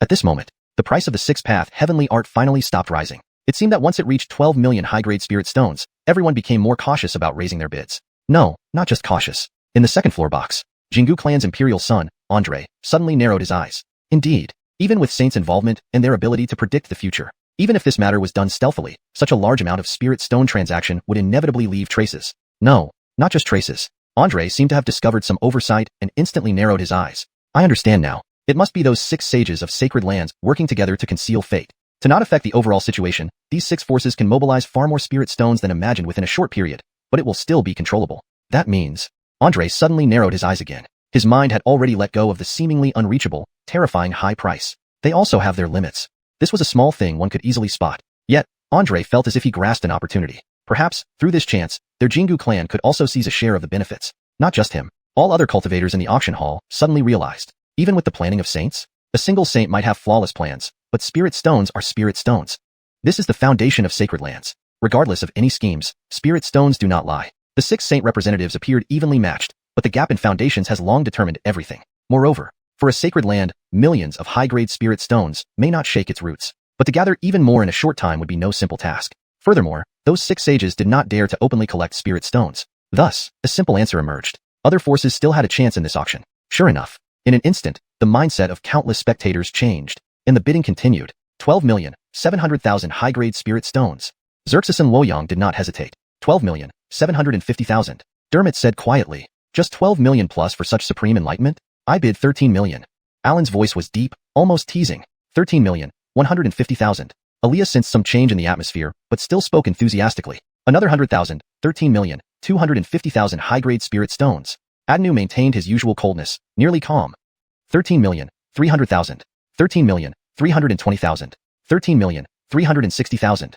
S1: At this moment, the price of the six-path heavenly art finally stopped rising. It seemed that once it reached 12 million high-grade spirit stones, everyone became more cautious about raising their bids. No, not just cautious. In the second floor box, Jingu clan's imperial son, Andre, suddenly narrowed his eyes. Indeed, even with Saints' involvement and their ability to predict the future, even if this matter was done stealthily, such a large amount of spirit stone transaction would inevitably leave traces. No, not just traces. Andre seemed to have discovered some oversight and instantly narrowed his eyes. I understand now. It must be those six sages of sacred lands working together to conceal fate. To not affect the overall situation, these six forces can mobilize far more spirit stones than imagined within a short period, but it will still be controllable. That means... Andre suddenly narrowed his eyes again. His mind had already let go of the seemingly unreachable, terrifying high price. They also have their limits. This was a small thing one could easily spot. Yet, Andre felt as if he grasped an opportunity. Perhaps, through this chance, their Jingu clan could also seize a share of the benefits. Not just him. All other cultivators in the auction hall suddenly realized, even with the planning of saints, a single saint might have flawless plans, but spirit stones are spirit stones. This is the foundation of sacred lands. Regardless of any schemes, spirit stones do not lie. The six saint representatives appeared evenly matched, but the gap in foundations has long determined everything. Moreover, for a sacred land, millions of high-grade spirit stones may not shake its roots, but to gather even more in a short time would be no simple task. Furthermore, those six sages did not dare to openly collect spirit stones. Thus, a simple answer emerged. Other forces still had a chance in this auction. Sure enough, in an instant, the mindset of countless spectators changed, and the bidding continued. 12,700,000 high-grade spirit stones. Xerxesan Luoyang did not hesitate. 12,750,000. Dermot said quietly. Just 12 million plus for such supreme enlightenment? I bid 13 million. Alan's voice was deep, almost teasing. 13,150,000. Aaliyah sensed some change in the atmosphere, but still spoke enthusiastically. Another 100,000. 13,250,000 high-grade spirit stones. Adnu maintained his usual coldness, nearly calm. 13,300,000. 13,320,000. 13,360,000.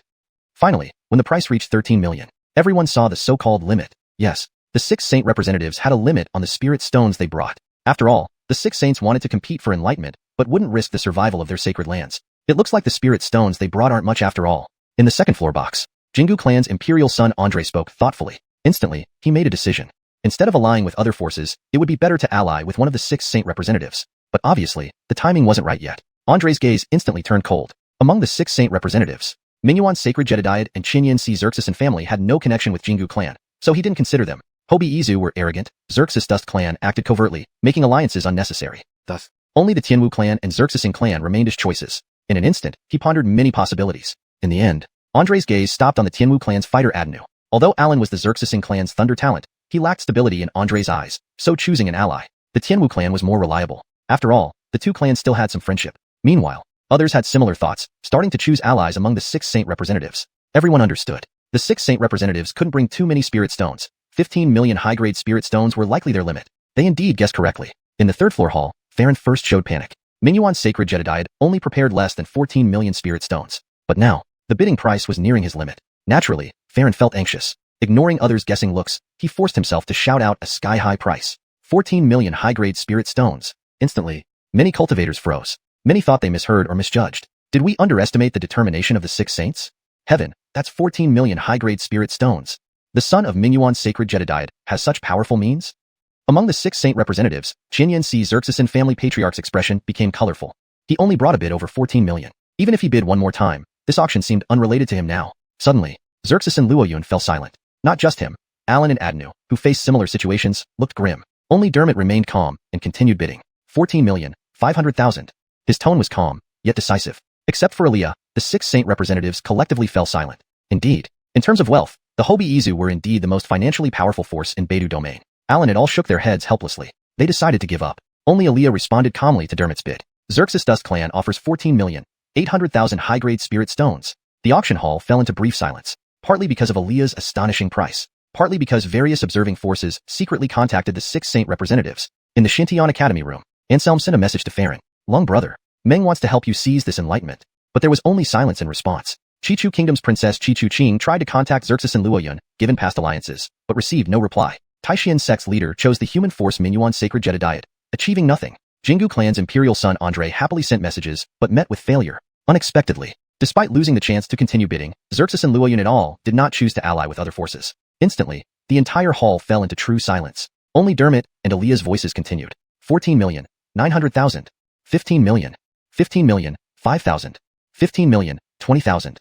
S1: Finally, when the price reached 13 million, everyone saw the so-called limit. Yes, the six saint representatives had a limit on the spirit stones they brought. After all, The six saints wanted to compete for enlightenment, but wouldn't risk the survival of their sacred lands. It looks like the spirit stones they brought aren't much after all. In the second floor box, Jingu clan's imperial son Andre spoke thoughtfully. Instantly, he made a decision. Instead of allying with other forces, it would be better to ally with one of the six saint representatives. But obviously, the timing wasn't right yet. Andre's gaze instantly turned cold. Among the six saint representatives, Mingyuan's sacred Jedediad and Xianxia Xerxes family had no connection with Jingu clan, so he didn't consider them. Hobi Izu were arrogant, Xerxes Dust clan acted covertly, making alliances unnecessary. Thus, only the Tianwu clan and Xerxes clan remained as choices. In an instant, he pondered many possibilities. In the end, Andre's gaze stopped on the Tianwu clan's fighter Adnu. Although Alan was the Xerxes clan's thunder talent, he lacked stability in Andre's eyes, so choosing an ally, the Tianwu clan was more reliable. After all, the two clans still had some friendship. Meanwhile, others had similar thoughts, starting to choose allies among the six saint representatives. Everyone understood. The six saint representatives couldn't bring too many spirit stones. 15 million high-grade spirit stones were likely their limit. They indeed guessed correctly. In the third floor hall, Farron first showed panic. Mingyuan's sacred Jedediad only prepared less than 14 million spirit stones. But now, the bidding price was nearing his limit. Naturally, Farron felt anxious. Ignoring others' guessing looks, he forced himself to shout out a sky-high price. 14 million high-grade spirit stones. Instantly, many cultivators froze. Many thought they misheard or misjudged. Did we underestimate the determination of the six saints? Heaven, that's 14 million high-grade spirit stones. The son of Mingyuan's sacred Jedediad has such powerful means? Among the six saint representatives, Xianxia Xerxes family patriarch's expression became colorful. He only brought a bid over 14 million. Even if he bid one more time, this auction seemed unrelated to him now. Suddenly, Xerxes and Luoyun fell silent. Not just him. Alan and Adnu, who faced similar situations, looked grim. Only Dermot remained calm and continued bidding. 14,500,000. His tone was calm, yet decisive. Except for Aaliyah, the six saint representatives collectively fell silent. Indeed, in terms of wealth, the Hobi Izu were indeed the most financially powerful force in Beidou domain. Alan and all shook their heads helplessly. They decided to give up. Only Aaliyah responded calmly to Dermot's bid. Xerxes Dust clan offers 14,800,000 high-grade spirit stones. The auction hall fell into brief silence, partly because of Aaliyah's astonishing price, partly because various observing forces secretly contacted the six saint representatives. In the Xintian Academy room, Anselm sent a message to Farron. Long brother, Meng wants to help you seize this enlightenment. But there was only silence in response. Chichu Kingdom's princess Chichu Qing tried to contact Xerxes and Luoyun, given past alliances, but received no reply. Taishian sect's leader chose the human force Mingyuan's sacred Jedediad, achieving nothing. Jingu clan's imperial son Andre happily sent messages, but met with failure. Unexpectedly, despite losing the chance to continue bidding, Xerxes and Luoyun et al. Did not choose to ally with other forces. Instantly, the entire hall fell into true silence. Only Dermot and Aaliyah's voices continued. 14,900,000. 15 million. 15 million. 5,000. 15 million. 20,000.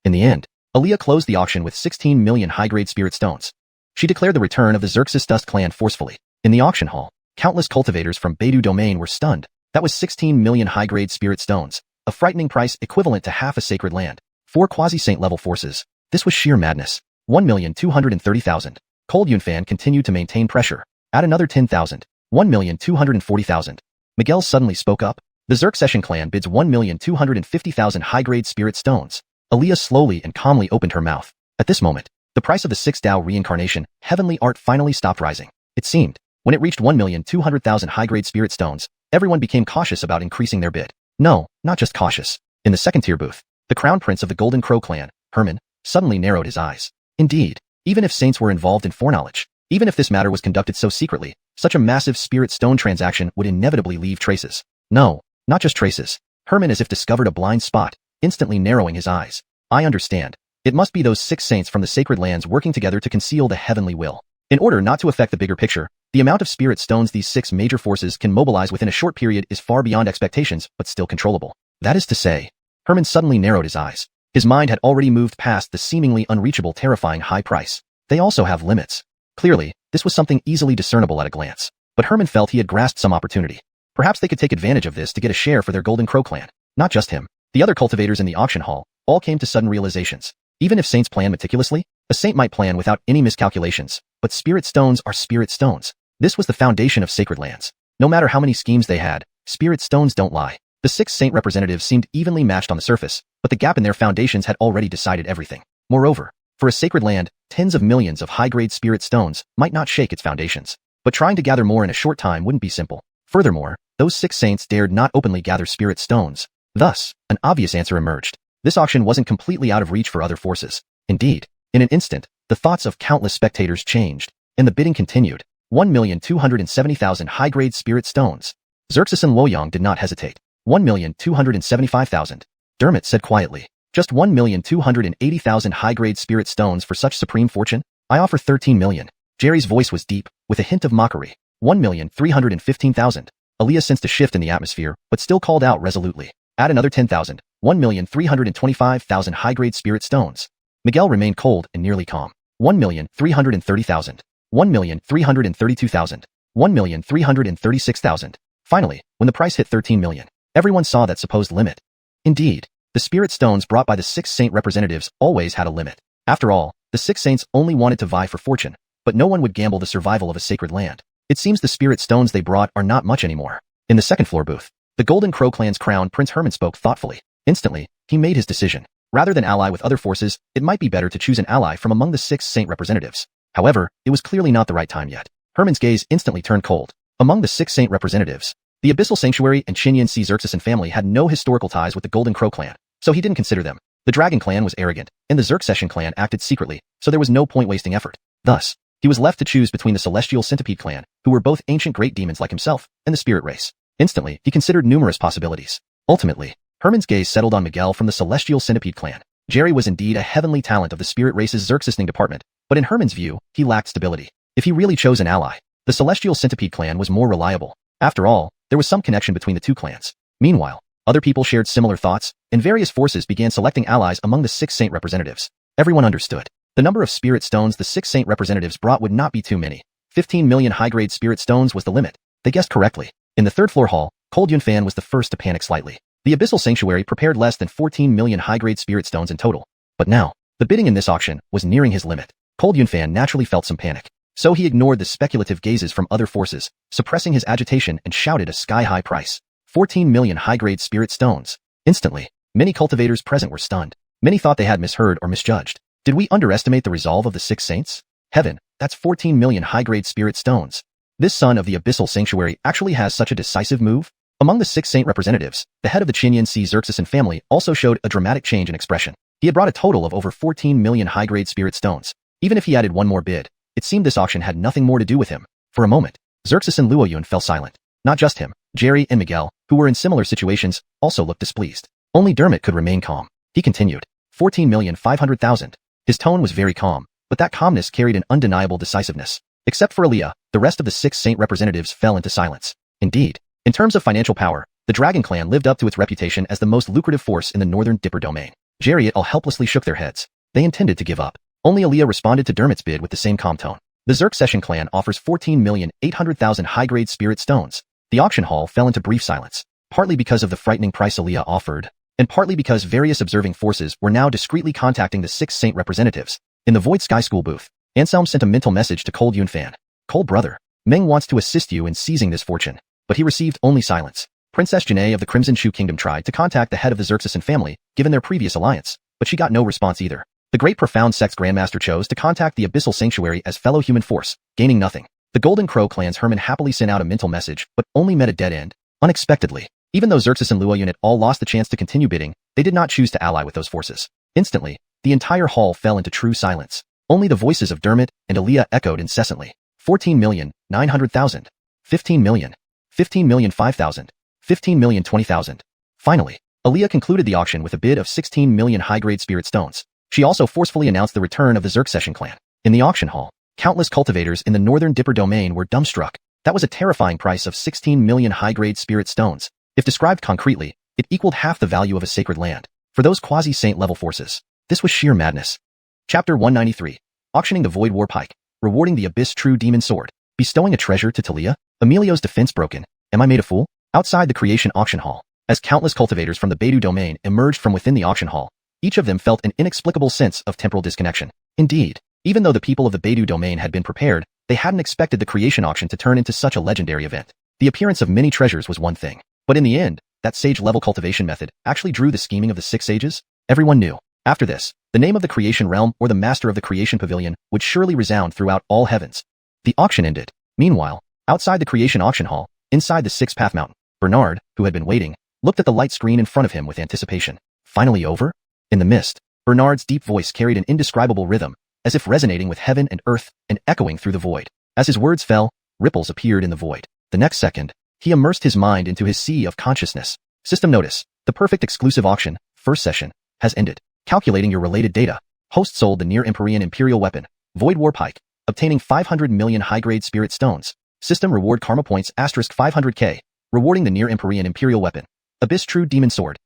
S1: In the end, Aaliyah closed the auction with 16 million high-grade spirit stones. She declared the return of the Xerxes Dust clan forcefully. In the auction hall, countless cultivators from Beidou domain were stunned. That was 16 million high-grade spirit stones, a frightening price equivalent to half a sacred land. 4 quasi-saint level forces. This was sheer madness. 1,230,000. Cold Yunfan continued to maintain pressure. Add another 10,000. 1,240,000. Miguel suddenly spoke up. The Xerxes clan bids 1,250,000 high-grade spirit stones. Aaliyah slowly and calmly opened her mouth. At this moment, the price of the 6 Tao reincarnation, heavenly art finally stopped rising. It seemed, when it reached 1,200,000 high-grade spirit stones, everyone became cautious about increasing their bid. No, not just cautious. In the second-tier booth, the crown prince of the Golden Crow clan, Herman, suddenly narrowed his eyes. Indeed, even if saints were involved in foreknowledge, even if this matter was conducted so secretly, such a massive spirit stone transaction would inevitably leave traces. No, not just traces. Herman as if discovered a blind spot, instantly narrowing his eyes. I understand. It must be those 6 saints from the sacred lands working together to conceal the heavenly will. In order not to affect the bigger picture, the amount of spirit stones these 6 major forces can mobilize within a short period is far beyond expectations, but still controllable. That is to say, Herman suddenly narrowed his eyes. His mind had already moved past the seemingly unreachable terrifying high price. They also have limits. Clearly, this was something easily discernible at a glance. But Herman felt he had grasped some opportunity. Perhaps they could take advantage of this to get a share for their Golden Crow clan. Not just him. The other cultivators in the auction hall all came to sudden realizations. Even if saints plan meticulously, a saint might plan without any miscalculations, but spirit stones are spirit stones. This was the foundation of sacred lands. No matter how many schemes they had, spirit stones don't lie. The 6 saint representatives seemed evenly matched on the surface, but the gap in their foundations had already decided everything. Moreover, for a sacred land, tens of millions of high-grade spirit stones might not shake its foundations. But trying to gather more in a short time wouldn't be simple. Furthermore, those 6 saints dared not openly gather spirit stones. Thus, an obvious answer emerged. This auction wasn't completely out of reach for other forces. Indeed, in an instant, the thoughts of countless spectators changed, and the bidding continued. 1,270,000 high-grade spirit stones. Xerxes and Luoyang did not hesitate. 1,275,000. Dermot said quietly. Just 1,280,000 high-grade spirit stones for such supreme fortune? I offer 13 million. Jerry's voice was deep, with a hint of mockery. 1,315,000. Aaliyah sensed a shift in the atmosphere, but still called out resolutely. Add another 10,000. 1,325,000 high-grade spirit stones. Miguel remained cold and nearly calm. 1,330,000. 1,332,000. 1,336,000. Finally, when the price hit 13 million, everyone saw that supposed limit. Indeed, the spirit stones brought by the 6 saint representatives always had a limit. After all, the 6 saints only wanted to vie for fortune, but no one would gamble the survival of a sacred land. It seems the spirit stones they brought are not much anymore. In the second floor booth, the Golden Crow clan's crown Prince Herman spoke thoughtfully. Instantly, he made his decision. Rather than ally with other forces, it might be better to choose an ally from among the 6 saint representatives. However, it was clearly not the right time yet. Herman's gaze instantly turned cold. Among the 6 saint representatives, the Abyssal Sanctuary and Xianxia Xerxes and family had no historical ties with the Golden Crow clan, so he didn't consider them. The Dragon clan was arrogant, and the Xerxes clan acted secretly, so there was no point wasting effort. Thus, he was left to choose between the Celestial Centipede clan, who were both ancient great demons like himself, and the Spirit race. Instantly, he considered numerous possibilities. Ultimately, Herman's gaze settled on Miguel from the Celestial Centipede clan. Jerry was indeed a heavenly talent of the Spirit race's Xerxesing department, but in Herman's view, he lacked stability. If he really chose an ally, the Celestial Centipede clan was more reliable. After all, there was some connection between the two clans. Meanwhile, other people shared similar thoughts, and various forces began selecting allies among the 6 saint representatives. Everyone understood. The number of spirit stones the 6 saint representatives brought would not be too many. 15 million high-grade spirit stones was the limit. They guessed correctly. In the third floor hall, Cold Yunfan was the first to panic slightly. The Abyssal Sanctuary prepared less than 14 million high-grade spirit stones in total. But now, the bidding in this auction was nearing his limit. Cold Yunfan naturally felt some panic. So he ignored the speculative gazes from other forces, suppressing his agitation and shouted a sky-high price. 14 million high-grade spirit stones. Instantly, many cultivators present were stunned. Many thought they had misheard or misjudged. Did we underestimate the resolve of the 6 saints? Heaven, that's 14 million high-grade spirit stones. This son of the Abyssal Sanctuary actually has such a decisive move? Among the 6 saint representatives, the head of the Xianxia Xerxes and family also showed a dramatic change in expression. He had brought a total of over 14 million high-grade spirit stones. Even if he added one more bid, it seemed this auction had nothing more to do with him. For a moment, Xerxes and Luoyun fell silent. Not just him, Jerry and Miguel, who were in similar situations, also looked displeased. Only Dermot could remain calm. He continued. 14,500,000. His tone was very calm, but that calmness carried an undeniable decisiveness. Except for Aaliyah, the rest of the 6 saint representatives fell into silence. Indeed, in terms of financial power, the Dragon clan lived up to its reputation as the most lucrative force in the Northern Dipper domain. Jerry et al. Helplessly shook their heads. They intended to give up. Only Aaliyah responded to Dermot's bid with the same calm tone. The Xerxes clan offers 14,800,000 high-grade spirit stones. The auction hall fell into brief silence, partly because of the frightening price Aaliyah offered, and partly because various observing forces were now discreetly contacting the 6 saint representatives. In the Void Sky School booth, Anselm sent a mental message to Cold Yunfan. Cold brother, Meng wants to assist you in seizing this fortune, but he received only silence. Princess Janae of the Crimson Shoe Kingdom tried to contact the head of the Xerxes family, given their previous alliance, but she got no response either. The Great Profound Sect's Grandmaster chose to contact the Abyssal Sanctuary as fellow human force, gaining nothing. The Golden Crow clan's Herman happily sent out a mental message, but only met a dead end. Unexpectedly, even though Xerxes and Luoyun et al. Lost the chance to continue bidding, they did not choose to ally with those forces. Instantly, the entire hall fell into true silence. Only the voices of Dermot and Aaliyah echoed incessantly. 14,900,000. 15 million. 15,005,000. 15,020,000. Finally, Aaliyah concluded the auction with a bid of 16 million high-grade spirit stones. She also forcefully announced the return of the Xerxes clan. In the auction hall, countless cultivators in the Northern Dipper domain were dumbstruck. That was a terrifying price of 16 million high-grade spirit stones. If described concretely, it equaled half the value of a sacred land. For those quasi-saint level forces, this was sheer madness. Chapter 193. Auctioning the Void War Pike. Rewarding the Abyss True Demon Sword. Bestowing a treasure to Talia. Emilio's defense broken. Am I made a fool? Outside the Creation Auction Hall, as countless cultivators from the Beidou domain emerged from within the auction hall, each of them felt an inexplicable sense of temporal disconnection. Indeed, even though the people of the Beidou domain had been prepared, they hadn't expected the creation auction to turn into such a legendary event. The appearance of many treasures was one thing, but in the end, that sage-level cultivation method actually drew the scheming of the 6 sages. Everyone knew. After this, the name of the creation realm or the master of the creation pavilion would surely resound throughout all heavens. The auction ended. Meanwhile, outside the creation auction hall, inside the 6-path mountain, Bernard, who had been waiting, looked at the light screen in front of him with anticipation. Finally over? In the mist, Bernard's deep voice carried an indescribable rhythm, as if resonating with heaven and earth and echoing through the void. As his words fell, ripples appeared in the void. The next second, He immersed his mind into his sea of consciousness. System notice. The perfect exclusive auction, first session, has ended. Calculating your related data. Host sold the Near Empyrean Imperial Weapon, Void War Pike, obtaining 500 million high-grade spirit stones. System reward karma points asterisk 500k, rewarding the Near Empyrean Imperial Weapon, Abyss True Demon Sword.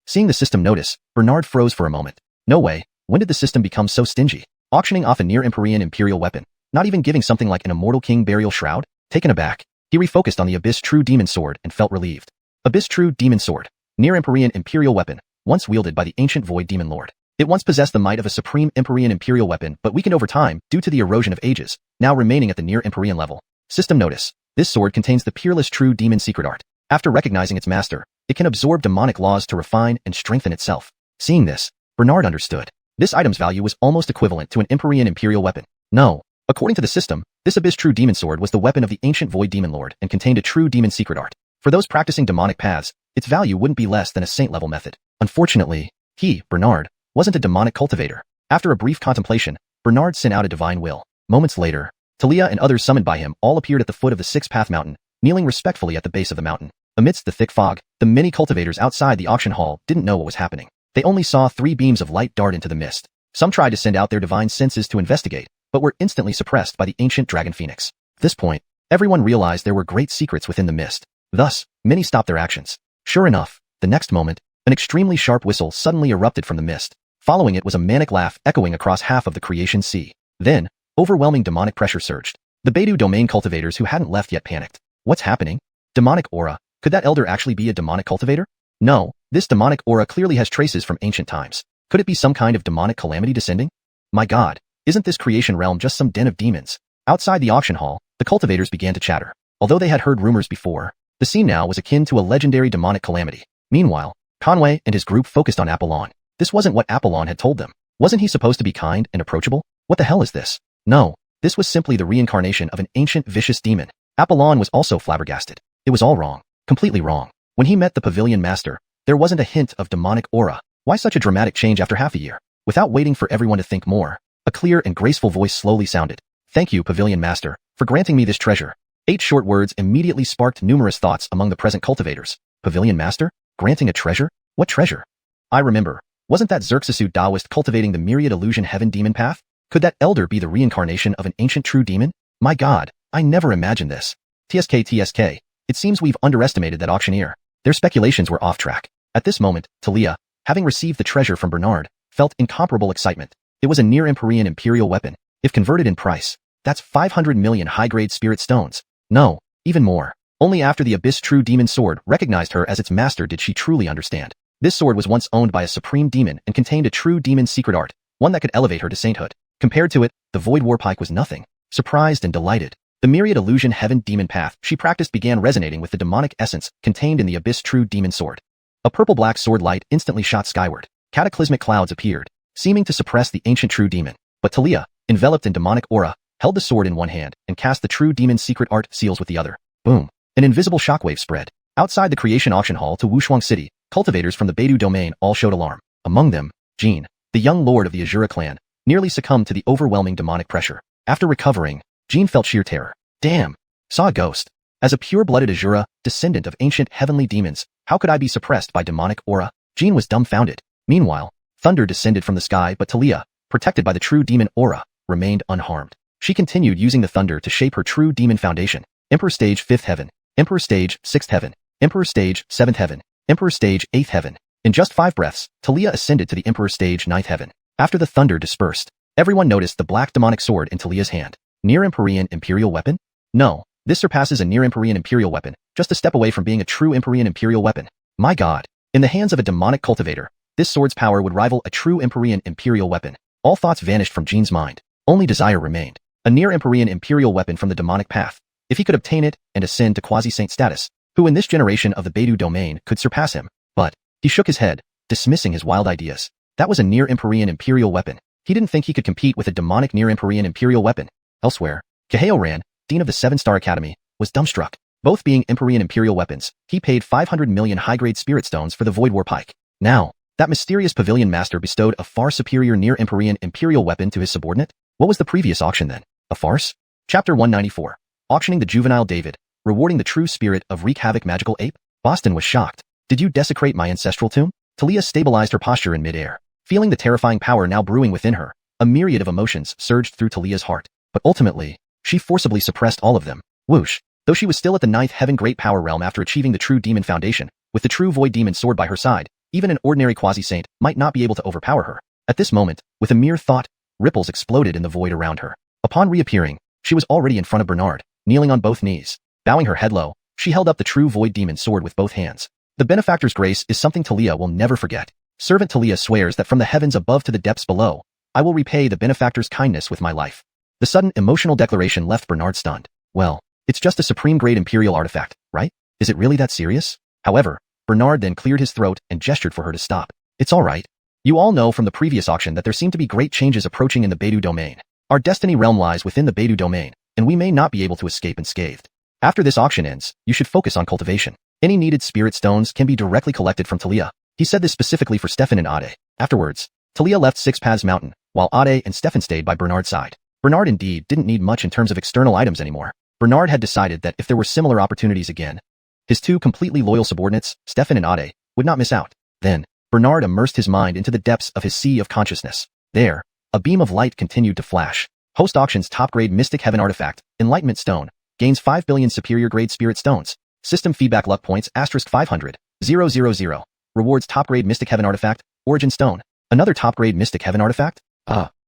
S1: Seeing the system notice, Bernard froze for a moment. No way, when did the system become so stingy? Auctioning off a Near Empyrean Imperial Weapon, not even giving something like an Immortal King Burial Shroud? Taken aback, he refocused on the Abyss True Demon Sword and felt relieved. Abyss True Demon Sword, Near Empyrean Imperial Weapon, once wielded by the ancient Void Demon Lord. It once possessed the might of a supreme Empyrean Imperial weapon but weakened over time due to the erosion of ages, now remaining at the Near Empyrean level. System notice. This sword contains the peerless True Demon Secret Art. After recognizing its master, it can absorb demonic laws to refine and strengthen itself. Seeing this, Bernard understood. This item's value was almost equivalent to an Empyrean Imperial weapon. No. According to the system, this Abyss True Demon Sword was the weapon of the ancient Void Demon Lord and contained a True Demon Secret Art. For those practicing demonic paths, its value wouldn't be less than a saint-level method. Unfortunately, he, Bernard, wasn't a demonic cultivator. After a brief contemplation, Bernard sent out a divine will. Moments later, Talia and others summoned by him all appeared at the foot of the Six-Path Mountain, kneeling respectfully at the base of the mountain. Amidst the thick fog, the many cultivators outside the auction hall didn't know what was happening. They only saw 3 beams of light dart into the mist. Some tried to send out their divine senses to investigate, but were instantly suppressed by the ancient dragon phoenix. At this point, everyone realized there were great secrets within the mist. Thus, many stopped their actions. Sure enough, the next moment, an extremely sharp whistle suddenly erupted from the mist. Following it was a manic laugh echoing across half of the creation sea. Then, overwhelming demonic pressure surged. The Beidou domain cultivators who hadn't left yet panicked. What's happening? Demonic aura. Could that elder actually be a demonic cultivator? No, this demonic aura clearly has traces from ancient times. Could it be some kind of demonic calamity descending? My god, isn't this creation realm just some den of demons? Outside the auction hall, the cultivators began to chatter. Although they had heard rumors before, the scene now was akin to a legendary demonic calamity. Meanwhile, Conway and his group focused on Apollon. This wasn't what Apollon had told them. Wasn't he supposed to be kind and approachable? What the hell is this? No, this was simply the reincarnation of an ancient vicious demon. Apollon was also flabbergasted. It was all wrong. Completely wrong. When he met the Pavilion Master, there wasn't a hint of demonic aura. Why such a dramatic change after half a year? Without waiting for everyone to think more, a clear and graceful voice slowly sounded. Thank you, Pavilion Master, for granting me this treasure. 8 short words immediately sparked numerous thoughts among the present cultivators. Pavilion Master? Granting a treasure? What treasure? I remember. Wasn't that Xerxesu Taoist cultivating the myriad illusion heaven demon path? Could that elder be the reincarnation of an ancient true demon? My god, I never imagined this. TSK. It seems we've underestimated that auctioneer. Their speculations were off track. At this moment, Talia, having received the treasure from Bernard, felt incomparable excitement. It was a Near Empyrean Imperial weapon. If converted in price, that's 500 million high-grade spirit stones. No, even more. Only after the Abyss True Demon Sword recognized her as its master did she truly understand. This sword was once owned by a supreme demon and contained a true demon secret art, one that could elevate her to sainthood. Compared to it, the Void War Pike was nothing. Surprised and delighted, the myriad illusion heaven demon path she practiced began resonating with the demonic essence contained in the Abyss True Demon Sword. A purple-black sword light instantly shot skyward. Cataclysmic clouds appeared, seeming to suppress the ancient true demon. But Talia, enveloped in demonic aura, held the sword in one hand and cast the true demon secret art seals with the other. Boom. An invisible shockwave spread. Outside the creation auction hall to Wuxia City, cultivators from the Beidou domain all showed alarm. Among them, Jean, the young lord of the Azura clan, nearly succumbed to the overwhelming demonic pressure. After recovering, Jean felt sheer terror. Damn. Saw a ghost. As a pure-blooded Azura, descendant of ancient heavenly demons, how could I be suppressed by demonic aura? Jean was dumbfounded. Meanwhile, thunder descended from the sky but Talia, protected by the true demon aura, remained unharmed. She continued using the thunder to shape her true demon foundation. Emperor Stage 5th Heaven. Emperor Stage 6th Heaven. Emperor Stage 7th Heaven. Emperor Stage 8th Heaven. In just 5 breaths, Talia ascended to the Emperor Stage 9th Heaven. After the thunder dispersed, everyone noticed the black demonic sword in Talia's hand. Near Empyrean Imperial Weapon? No, this surpasses a Near Empyrean Imperial Weapon, just a step away from being a true Empyrean Imperial Weapon. My god. In the hands of a demonic cultivator, this sword's power would rival a true Empyrean Imperial Weapon. All thoughts vanished from Jean's mind. Only desire remained. A Near Empyrean Imperial Weapon from the demonic path. If he could obtain it and ascend to quasi-saint status, who in this generation of the Beidou domain could surpass him? But he shook his head, dismissing his wild ideas. That was a Near Empyrean Imperial Weapon. He didn't think he could compete with a demonic Near Empyrean Imperial Weapon. Elsewhere, Kaheoran, Dean of the 7-Star Academy, was dumbstruck. Both being Empyrean Imperial weapons, he paid 500 million high-grade spirit stones for the Void War Pike. Now, that mysterious Pavilion Master bestowed a far superior Near Empyrean Imperial weapon to his subordinate? What was the previous auction then? A farce? Chapter 194. Auctioning the Juvenile David, rewarding the true spirit of Wreak Havoc Magical Ape? Boston was shocked. Did you desecrate my ancestral tomb? Talia stabilized her posture in midair. Feeling the terrifying power now brewing within her, a myriad of emotions surged through Talia's heart. But ultimately, she forcibly suppressed all of them. Whoosh! Though she was still at the 9th Heaven Great Power Realm after achieving the true demon foundation, with the true Void Demon sword by her side, even an ordinary quasi-saint might not be able to overpower her. At this moment, with a mere thought, ripples exploded in the void around her. Upon reappearing, she was already in front of Bernard, kneeling on both knees. Bowing her head low, she held up the true Void Demon sword with both hands. The benefactor's grace is something Talia will never forget. Servant Talia swears that from the heavens above to the depths below, I will repay the benefactor's kindness with my life. The sudden emotional declaration left Bernard stunned. Well, it's just a supreme-grade imperial artifact, right? Is it really that serious? However, Bernard then cleared his throat and gestured for her to stop. It's all right. You all know from the previous auction that there seem to be great changes approaching in the Beidou domain. Our destiny realm lies within the Beidou domain, and we may not be able to escape unscathed. After this auction ends, you should focus on cultivation. Any needed spirit stones can be directly collected from Talia. He said this specifically for Stefan and Ade. Afterwards, Talia left Six Paths Mountain, while Ade and Stefan stayed by Bernard's side. Bernard indeed didn't need much in terms of external items anymore. Bernard had decided that if there were similar opportunities again, his two completely loyal subordinates, Stefan and Ade, would not miss out. Then, Bernard immersed his mind into the depths of his sea of consciousness. There, a beam of light continued to flash. Host Auction's top-grade Mystic Heaven artifact, Enlightenment Stone, gains 5 billion superior-grade spirit stones. System feedback luck points *500, 000. Rewards top-grade Mystic Heaven artifact, Origin Stone. Another top-grade Mystic Heaven artifact?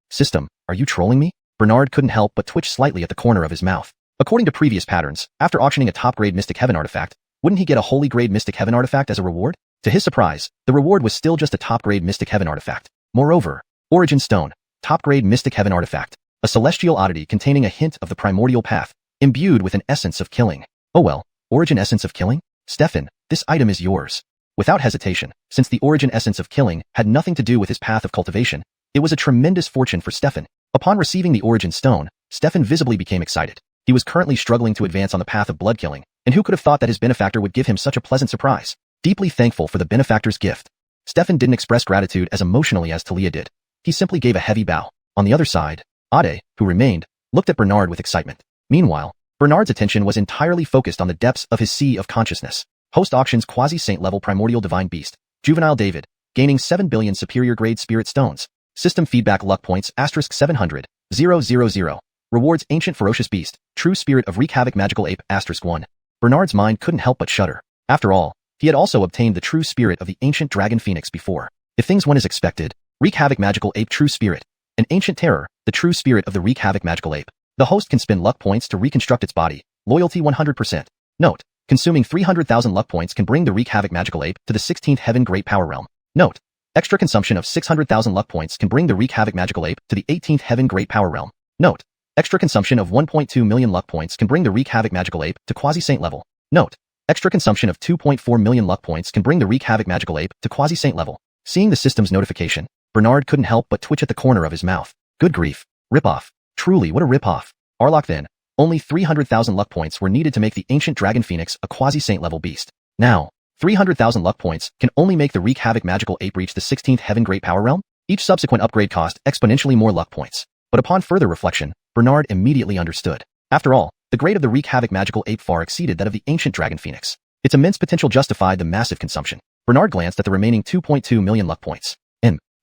S1: System, are you trolling me? Bernard couldn't help but twitch slightly at the corner of his mouth. According to previous patterns, after auctioning a top-grade Mystic Heaven artifact, wouldn't he get a holy-grade Mystic Heaven artifact as a reward? To his surprise, the reward was still just a top-grade Mystic Heaven artifact. Moreover, Origin Stone, top-grade Mystic Heaven artifact, a celestial oddity containing a hint of the primordial path, imbued with an essence of killing. Oh well, Origin Essence of Killing? Stefan, this item is yours. Without hesitation, since the Origin Essence of Killing had nothing to do with his path of cultivation, it was a tremendous fortune for Stefan. Upon receiving the Origin Stone, Stefan visibly became excited. He was currently struggling to advance on the path of blood killing, and who could have thought that his benefactor would give him such a pleasant surprise? Deeply thankful for the benefactor's gift, Stefan didn't express gratitude as emotionally as Talia did. He simply gave a heavy bow. On the other side, Ade, who remained, looked at Bernard with excitement. Meanwhile, Bernard's attention was entirely focused on the depths of his sea of consciousness. Host Auction's quasi-saint level primordial divine beast, Juvenile David, gaining 7 billion superior grade spirit stones. System feedback luck points *700, 000. Rewards ancient ferocious beast, true spirit of Wreak Havoc magical ape *1. Bernard's mind couldn't help but shudder. After all, he had also obtained the true spirit of the ancient dragon phoenix before. If things went as expected, Wreak Havoc magical ape true spirit, an ancient terror, the true spirit of the Wreak Havoc magical ape. The host can spend luck points to reconstruct its body. Loyalty 100%. Note, consuming 300,000 luck points can bring the Wreak Havoc magical ape to the 16th Heaven Great Power Realm. Note, extra consumption of 600,000 luck points can bring the Wreak Havoc magical ape to the 18th Heaven Great Power Realm. Note, extra consumption of 1.2 million luck points can bring the Wreak Havoc magical ape to quasi-saint level. Note, extra consumption of 2.4 million luck points can bring the Wreak Havoc magical ape to quasi-saint level. Seeing the system's notification, Bernard couldn't help but twitch at the corner of his mouth. Good grief. Rip-off. Truly, what a rip-off. Arlok then, only 300,000 luck points were needed to make the ancient dragon phoenix a quasi-saint level beast. Now, 300,000 luck points can only make the Wreak Havoc magical ape reach the 16th Heaven Great Power Realm. Each subsequent upgrade cost exponentially more luck points. But upon further reflection, Bernard immediately understood. After all, the grade of the Wreak Havoc magical ape far exceeded that of the ancient dragon phoenix. Its immense potential justified the massive consumption. Bernard glanced at the remaining 2.2 million luck points.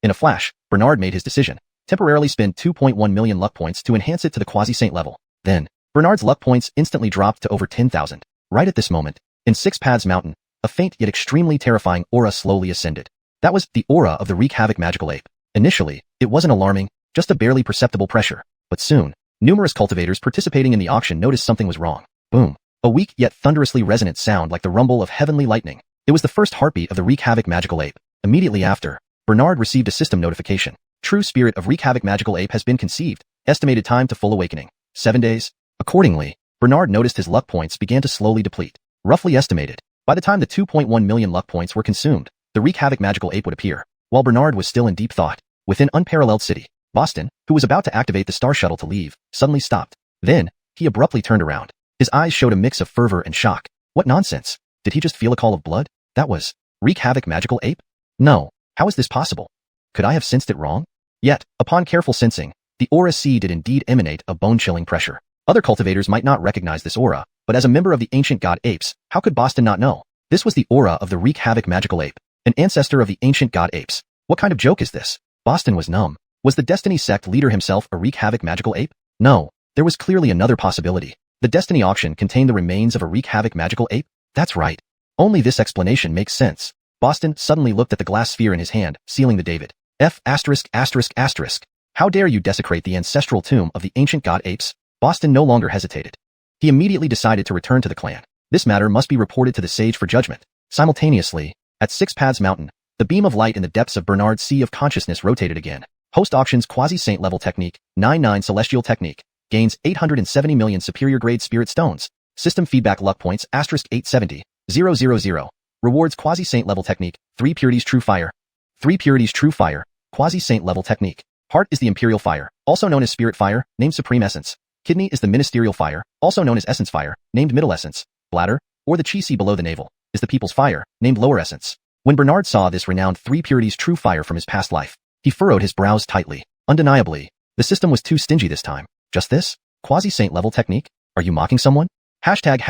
S1: In a flash, Bernard made his decision. Temporarily spend 2.1 million luck points to enhance it to the quasi-saint level. Then, Bernard's luck points instantly dropped to over 10,000. Right at this moment, in Six Paths Mountain, a faint yet extremely terrifying aura slowly ascended. That was the aura of the Wreak Havoc magical ape. Initially, it wasn't alarming, just a barely perceptible pressure. But soon, numerous cultivators participating in the auction noticed something was wrong. Boom. A weak yet thunderously resonant sound like the rumble of heavenly lightning. It was the first heartbeat of the Wreak Havoc magical ape. Immediately after, Bernard received a system notification. True spirit of Wreak Havoc magical ape has been conceived. Estimated time to full awakening, 7 days. Accordingly, Bernard noticed his luck points began to slowly deplete. Roughly estimated, by the time the 2.1 million luck points were consumed, the Wreak Havoc magical ape would appear. While Bernard was still in deep thought, within unparalleled city, Boston, who was about to activate the star shuttle to leave, suddenly stopped. Then, he abruptly turned around. His eyes showed a mix of fervor and shock. What nonsense? Did he just feel a call of blood? That was Wreak Havoc magical ape? No. How is this possible? Could I have sensed it wrong? Yet, upon careful sensing, the aura sea did indeed emanate a bone-chilling pressure. Other cultivators might not recognize this aura, but as a member of the ancient god apes, how could Boston not know? This was the aura of the wreak havoc magical ape, an ancestor of the ancient god apes. What kind of joke is this? Boston was numb. Was the Destiny sect leader himself a wreak havoc magical ape? No, there was clearly another possibility. The Destiny auction contained the remains of a wreak havoc magical ape? That's right. Only this explanation makes sense. Boston suddenly looked at the glass sphere in his hand, sealing the David. F*******. How dare you desecrate the ancestral tomb of the ancient god apes? Boston no longer hesitated. He immediately decided to return to the clan. This matter must be reported to the sage for judgment. Simultaneously, at Six Paths Mountain, the beam of light in the depths of Bernard's Sea of Consciousness rotated again. Host auctions quasi-saint level technique, 99 celestial technique, gains 870 million superior grade spirit stones. System feedback luck points *870, 000. Rewards quasi-saint level technique, 3 purities true fire. 3 purities true fire, quasi-saint level technique. Heart is the imperial fire, also known as spirit fire, named supreme essence. Kidney is the ministerial fire, also known as essence fire, named middle essence. Bladder, or the chi below the navel, is the people's fire, named lower essence. When Bernard saw this renowned 3 purities true fire from his past life, he furrowed his brows tightly. Undeniably, the system was too stingy this time. Just this? Quasi-saint level technique? Are you mocking someone? Hashtag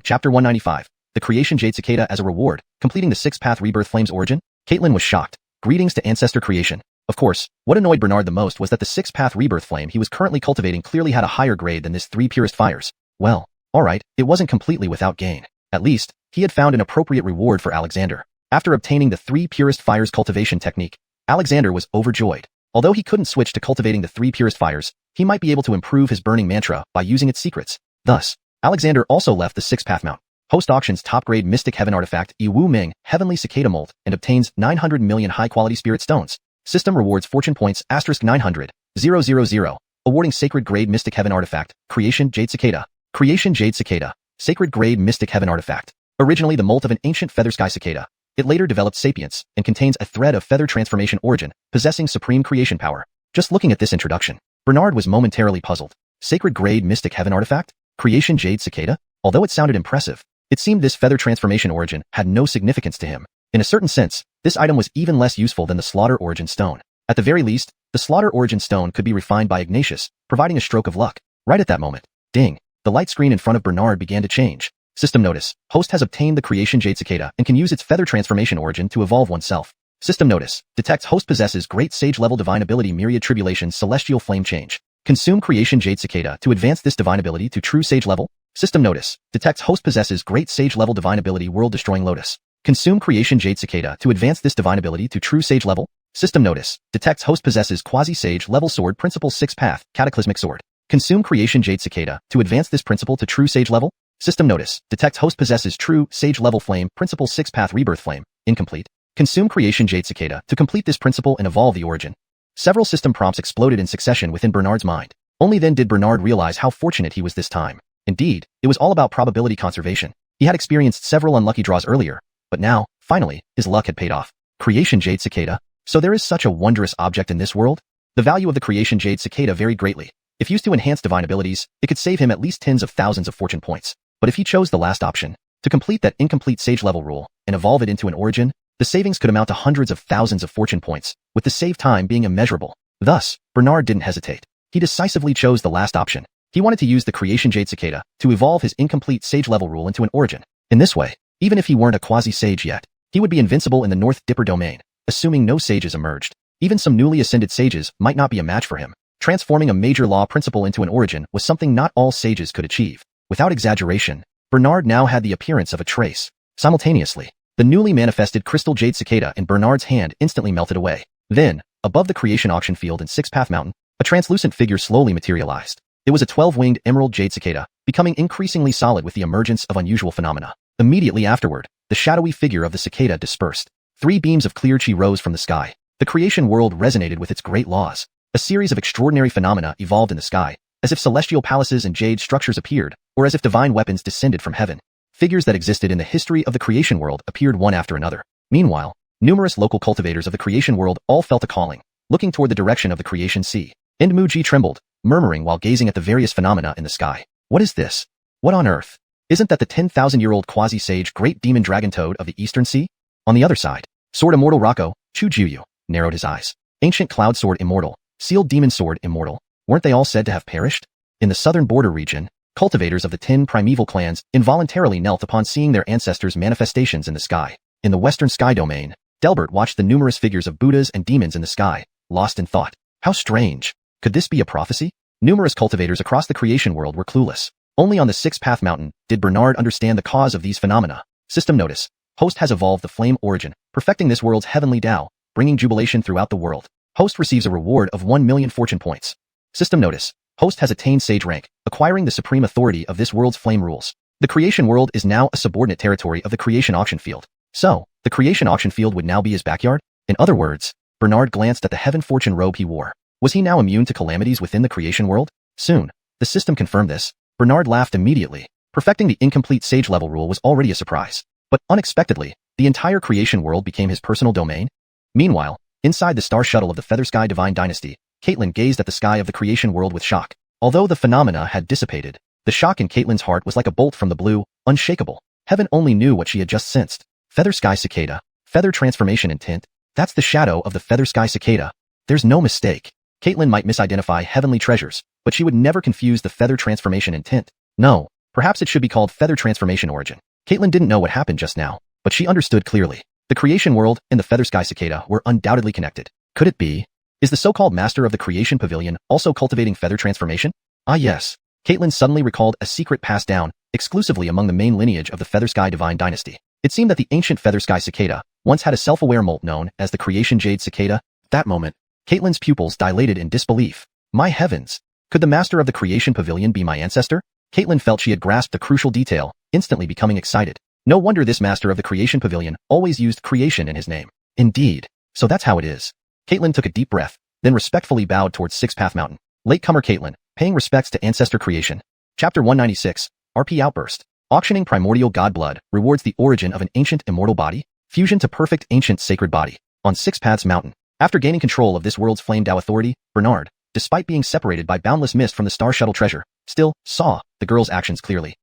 S1: chapter 195. The creation Jade Cicada as a reward, completing the 6-path rebirth flames origin? Caitlin was shocked. Greetings to ancestor creation. Of course, what annoyed Bernard the most was that the 6-path rebirth flame he was currently cultivating clearly had a higher grade than this 3 purest fires. Well, alright, it wasn't completely without gain. At least, he had found an appropriate reward for Alexander. After obtaining the 3 purest fires cultivation technique, Alexander was overjoyed. Although he couldn't switch to cultivating the 3 purest fires, he might be able to improve his burning mantra by using its secrets. Thus, Alexander also left the 6-path mount. Host auctions top-grade Mystic Heaven artifact Wu Ming Heavenly Cicada Mold and obtains 900 million high-quality spirit stones. System rewards fortune points *900, 000. Awarding sacred grade Mystic Heaven artifact, Creation Jade Cicada. Creation Jade Cicada, sacred grade Mystic Heaven artifact. Originally the molt of an ancient feather sky cicada, it later developed sapience and contains a thread of feather transformation origin, possessing supreme creation power. Just looking at this introduction, Bernard was momentarily puzzled. Sacred grade Mystic Heaven artifact? Creation Jade Cicada? Although it sounded impressive, it seemed this feather transformation origin had no significance to him. In a certain sense, this item was even less useful than the Slaughter Origin Stone. At the very least, the Slaughter Origin Stone could be refined by Ignatius, providing a stroke of luck. Right at that moment, ding, the light screen in front of Bernard began to change. System notice, host has obtained the Creation Jade Cicada and can use its feather transformation origin to evolve oneself. System notice, detects host possesses great sage level divine ability Myriad Tribulations Celestial Flame Change. Consume Creation Jade Cicada to advance this divine ability to true sage level. System notice, detects host possesses great sage level divine ability World Destroying Lotus. Consume Creation Jade Cicada to advance this divine ability to true sage level. System notice, detects host possesses quasi-sage level sword principle 6-path, cataclysmic sword. Consume Creation Jade Cicada to advance this principle to true sage level. System notice, detects host possesses true sage level flame principle 6-path rebirth flame, incomplete. Consume Creation Jade Cicada to complete this principle and evolve the origin. Several system prompts exploded in succession within Bernard's mind. Only then did Bernard realize how fortunate he was this time. Indeed, it was all about probability conservation. He had experienced several unlucky draws earlier, but now, finally, his luck had paid off. Creation Jade Cicada? So there is such a wondrous object in this world? The value of the Creation Jade Cicada varied greatly. If used to enhance divine abilities, it could save him at least tens of thousands of fortune points. But if he chose the last option, to complete that incomplete sage level rule and evolve it into an origin, the savings could amount to hundreds of thousands of fortune points, with the save time being immeasurable. Thus, Bernard didn't hesitate. He decisively chose the last option. He wanted to use the Creation Jade Cicada to evolve his incomplete sage level rule into an origin. In this way, even if he weren't a quasi-sage yet, he would be invincible in the North Dipper domain, assuming no sages emerged. Even some newly ascended sages might not be a match for him. Transforming a major law principle into an origin was something not all sages could achieve. Without exaggeration, Bernard now had the appearance of a trace. Simultaneously, the newly manifested crystal Jade Cicada in Bernard's hand instantly melted away. Then, above the creation auction field in 6-Path Mountain, a translucent figure slowly materialized. It was a 12-winged emerald Jade Cicada, becoming increasingly solid with the emergence of unusual phenomena. Immediately afterward, the shadowy figure of the cicada dispersed. 3 beams of clear chi rose from the sky. The creation world resonated with its great laws. A series of extraordinary phenomena evolved in the sky, as if celestial palaces and jade structures appeared, or as if divine weapons descended from heaven. Figures that existed in the history of the creation world appeared one after another. Meanwhile, numerous local cultivators of the creation world all felt a calling, looking toward the direction of the creation sea. Endmuji trembled, murmuring while gazing at the various phenomena in the sky. What is this? What on earth? Isn't that the 10,000-year-old quasi-sage great demon dragon toad of the eastern sea? On the other side, Sword Immortal Rocco, Chujuyu, narrowed his eyes. Ancient Cloud Sword Immortal, Sealed Demon Sword Immortal, weren't they all said to have perished? In the southern border region, Cultivators of the 10 primeval clans involuntarily knelt upon seeing their ancestors' manifestations in the sky. In the western sky domain, Delbert watched the numerous figures of Buddhas and demons in the sky, lost in thought. How strange. Could this be a prophecy? Numerous cultivators across the creation world were clueless. Only on the Sixth Path Mountain did Bernard understand the cause of these phenomena. System notice. Host has evolved the flame origin, perfecting this world's heavenly Tao, bringing jubilation throughout the world. Host receives a reward of 1 million fortune points. System notice. Host has attained sage rank, acquiring the supreme authority of this world's flame rules. The creation world is now a subordinate territory of the creation auction field. So, the creation auction field would now be his backyard? In other words, Bernard glanced at the heaven fortune robe he wore. Was he now immune to calamities within the creation world? Soon, the system confirmed this. Bernard laughed immediately. Perfecting the incomplete sage level rule was already a surprise. But unexpectedly, the entire creation world became his personal domain. Meanwhile, inside the star shuttle of the Feather Sky Divine Dynasty, Caitlin gazed at the sky of the creation world with shock. Although the phenomena had dissipated, the shock in Caitlin's heart was like a bolt from the blue, unshakable. Heaven only knew what she had just sensed. Feather Sky Cicada. Feather transformation in tint. That's the shadow of the Feather Sky Cicada. There's no mistake. Caitlin might misidentify heavenly treasures, but she would never confuse the feather transformation in tint. No, perhaps it should be called feather transformation origin. Caitlin didn't know what happened just now, but she understood clearly. The creation world and the Feather Sky Cicada were undoubtedly connected. Could it be? Is the so-called master of the creation pavilion also cultivating feather transformation? Ah yes. Caitlin suddenly recalled a secret passed down exclusively among the main lineage of the Feather Sky Divine Dynasty. It seemed that the ancient Feather Sky Cicada once had a self-aware molt known as the Creation Jade Cicada. At that moment, Caitlin's pupils dilated in disbelief. My heavens! Could the master of the creation pavilion be my ancestor? Caitlin felt she had grasped a crucial detail, instantly becoming excited. No wonder this master of the creation pavilion always used creation in his name. Indeed. So that's how it is. Caitlin took a deep breath, then respectfully bowed towards Six Path Mountain. Latecomer Caitlin, paying respects to ancestor creation. Chapter 196, RP Outburst. Auctioning primordial god blood rewards the origin of an ancient immortal body, fusion to perfect ancient sacred body. On Six Paths Mountain. After gaining control of this world's flame Tao authority, Bernard, despite being separated by boundless mist from the star shuttle treasure, still saw the girl's actions clearly.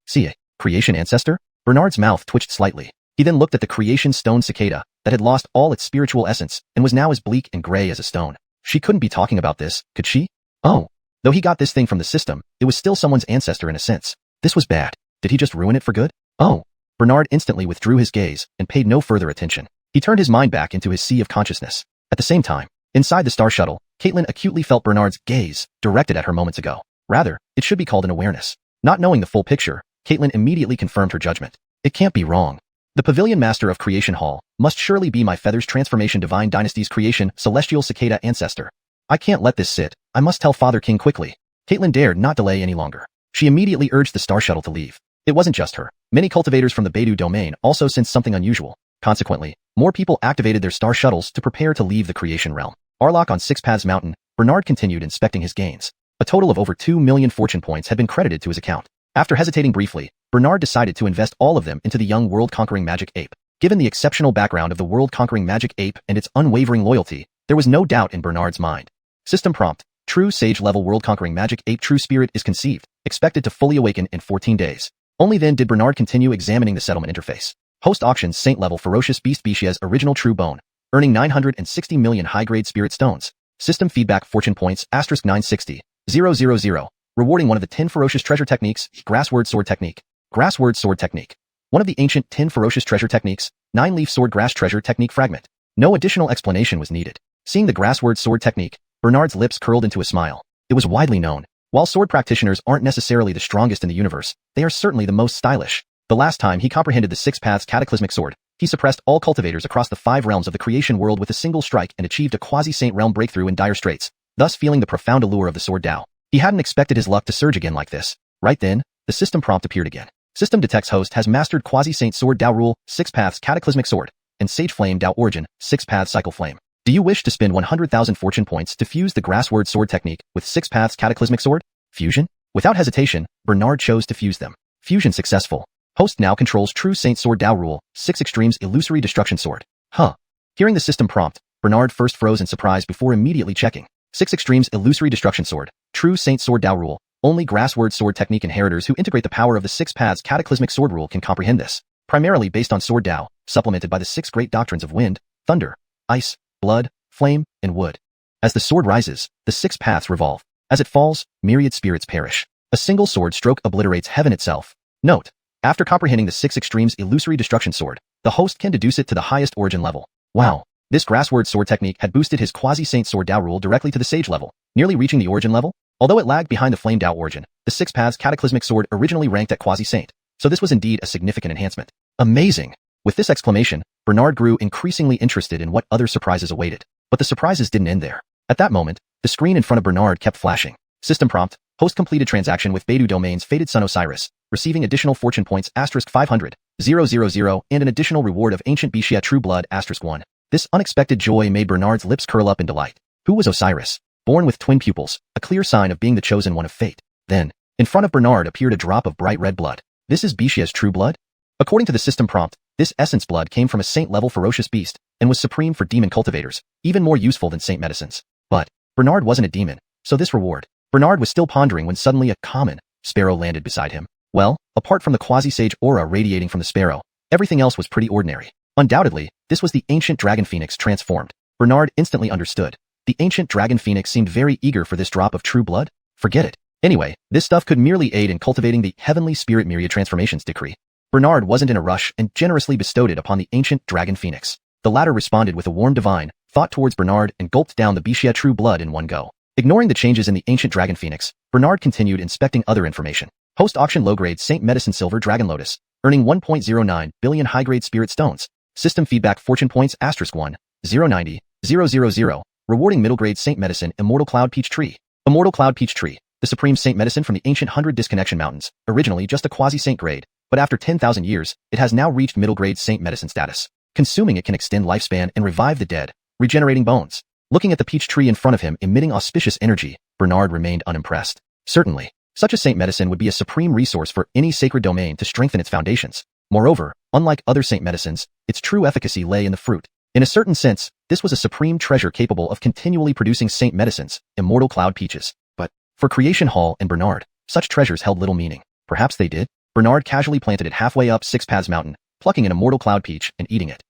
S1: See a creation ancestor? Bernard's mouth twitched slightly. He then looked at the creation stone cicada that had lost all its spiritual essence and was now as bleak and gray as a stone. She couldn't be talking about this, could she? Oh. Though he got this thing from the system, it was still someone's ancestor in a sense. This was bad. Did he just ruin it for good? Oh. Bernard instantly withdrew his gaze and paid no further attention. He turned his mind back into his sea of consciousness. At the same time, inside the star shuttle, Caitlin acutely felt Bernard's gaze directed at her moments ago. Rather, it should be called an awareness. Not knowing the full picture, Caitlin immediately confirmed her judgment. It can't be wrong. The Pavilion Master of Creation Hall must surely be my Feathers Transformation Divine Dynasty's creation Celestial Cicada ancestor. I can't let this sit. I must tell Father King quickly. Caitlin dared not delay any longer. She immediately urged the star shuttle to leave. It wasn't just her. Many cultivators from the Beidou domain also sensed something unusual. Consequently, more people activated their star shuttles to prepare to leave the creation realm. Arlok on Six Paths Mountain, Bernard continued inspecting his gains. A total of over 2 million fortune points had been credited to his account. After hesitating briefly, Bernard decided to invest all of them into the young world-conquering magic ape. Given the exceptional background of the world-conquering magic ape and its unwavering loyalty, there was no doubt in Bernard's mind. System prompt: True Sage-level world-conquering magic ape True Spirit is conceived, expected to fully awaken in 14 days. Only then did Bernard continue examining the settlement interface. Host auctions Saint-level Ferocious Beast Bishia's original True Bone, earning 960 million high-grade spirit stones. System feedback fortune points *960, 000, rewarding one of the 10 ferocious treasure techniques, Grassword Sword Technique. Grassword Sword Technique. One of the ancient 10 ferocious treasure techniques, 9-leaf sword grass treasure technique fragment. No additional explanation was needed. Seeing the Grassword Sword Technique, Bernard's lips curled into a smile. It was widely known. While sword practitioners aren't necessarily the strongest in the universe, they are certainly the most stylish. The last time he comprehended the Six Paths Cataclysmic Sword, he suppressed all cultivators across the 5 realms of the creation world with a single strike and achieved a quasi-saint realm breakthrough in dire straits, thus feeling the profound allure of the sword Tao. He hadn't expected his luck to surge again like this. Right then, the system prompt appeared again. System detects host has mastered quasi-saint sword Tao rule, Six Paths Cataclysmic Sword, and Sage Flame Tao origin, Six Paths Cycle Flame. Do you wish to spend 100,000 fortune points to fuse the Grassword Sword Technique with Six Paths Cataclysmic Sword? Fusion? Without hesitation, Bernard chose to fuse them. Fusion successful. Host now controls True Saint Sword Tao rule, 6 Extremes Illusory Destruction Sword. Huh. Hearing the system prompt, Bernard first froze in surprise before immediately checking. 6 Extremes Illusory Destruction Sword, True Saint Sword Tao rule. Only Grassword Sword Technique inheritors who integrate the power of the Six Paths Cataclysmic Sword rule can comprehend this. Primarily based on Sword Tao, supplemented by the 6 great doctrines of wind, thunder, ice, blood, flame, and wood. As the sword rises, the 6 paths revolve. As it falls, myriad spirits perish. A single sword stroke obliterates heaven itself. Note: after comprehending the 6 extremes illusory destruction sword, the host can deduce it to the highest origin level. Wow. This grassword sword technique had boosted his quasi-saint sword Dao rule directly to the sage level, nearly reaching the origin level. Although it lagged behind the flame Dao origin, the 6 paths cataclysmic sword originally ranked at quasi-saint, so this was indeed a significant enhancement. Amazing! With this exclamation, Bernard grew increasingly interested in what other surprises awaited. But the surprises didn't end there. At that moment, the screen in front of Bernard kept flashing. System prompt: host completed transaction with Beidou Domain's fated son Osiris, receiving additional fortune points *500,000 and an additional reward of ancient Wuxia true blood *1. This unexpected joy made Bernard's lips curl up in delight. Who was Osiris? Born with twin pupils, a clear sign of being the chosen one of fate. Then, in front of Bernard appeared a drop of bright red blood. This is Wuxia's true blood? According to the system prompt, this essence blood came from a saint-level ferocious beast and was supreme for demon cultivators, even more useful than saint medicines. But Bernard wasn't a demon, so this reward. Bernard was still pondering when suddenly a common sparrow landed beside him. Well, apart from the quasi-sage aura radiating from the sparrow, everything else was pretty ordinary. Undoubtedly, this was the ancient dragon phoenix transformed. Bernard instantly understood. The ancient dragon phoenix seemed very eager for this drop of true blood. Forget it. Anyway, this stuff could merely aid in cultivating the heavenly spirit myriad transformations decree. Bernard wasn't in a rush and generously bestowed it upon the ancient dragon phoenix. The latter responded with a warm divine thought towards Bernard and gulped down the Wuxia true blood in one go. Ignoring the changes in the ancient dragon phoenix, Bernard continued inspecting other information. Post auction low-grade Saint Medicine Silver Dragon Lotus, earning 1.09 billion high-grade spirit stones. System feedback fortune points *1, 090, 000, rewarding middle-grade Saint Medicine Immortal Cloud Peach Tree. Immortal Cloud Peach Tree, the supreme Saint Medicine from the ancient 100 Disconnection Mountains, originally just a quasi-saint grade, but after 10,000 years, it has now reached middle-grade Saint Medicine status. Consuming it can extend lifespan and revive the dead, regenerating bones. Looking at the peach tree in front of him emitting auspicious energy, Bernard remained unimpressed. Certainly, such a Saint Medicine would be a supreme resource for any sacred domain to strengthen its foundations. Moreover, unlike other Saint Medicines, its true efficacy lay in the fruit. In a certain sense, this was a supreme treasure capable of continually producing Saint Medicines, Immortal Cloud Peaches. But, for Creation Hall and Bernard, such treasures held little meaning. Perhaps they did? Bernard casually planted it halfway up 6 Paths Mountain, plucking an Immortal Cloud Peach and eating it.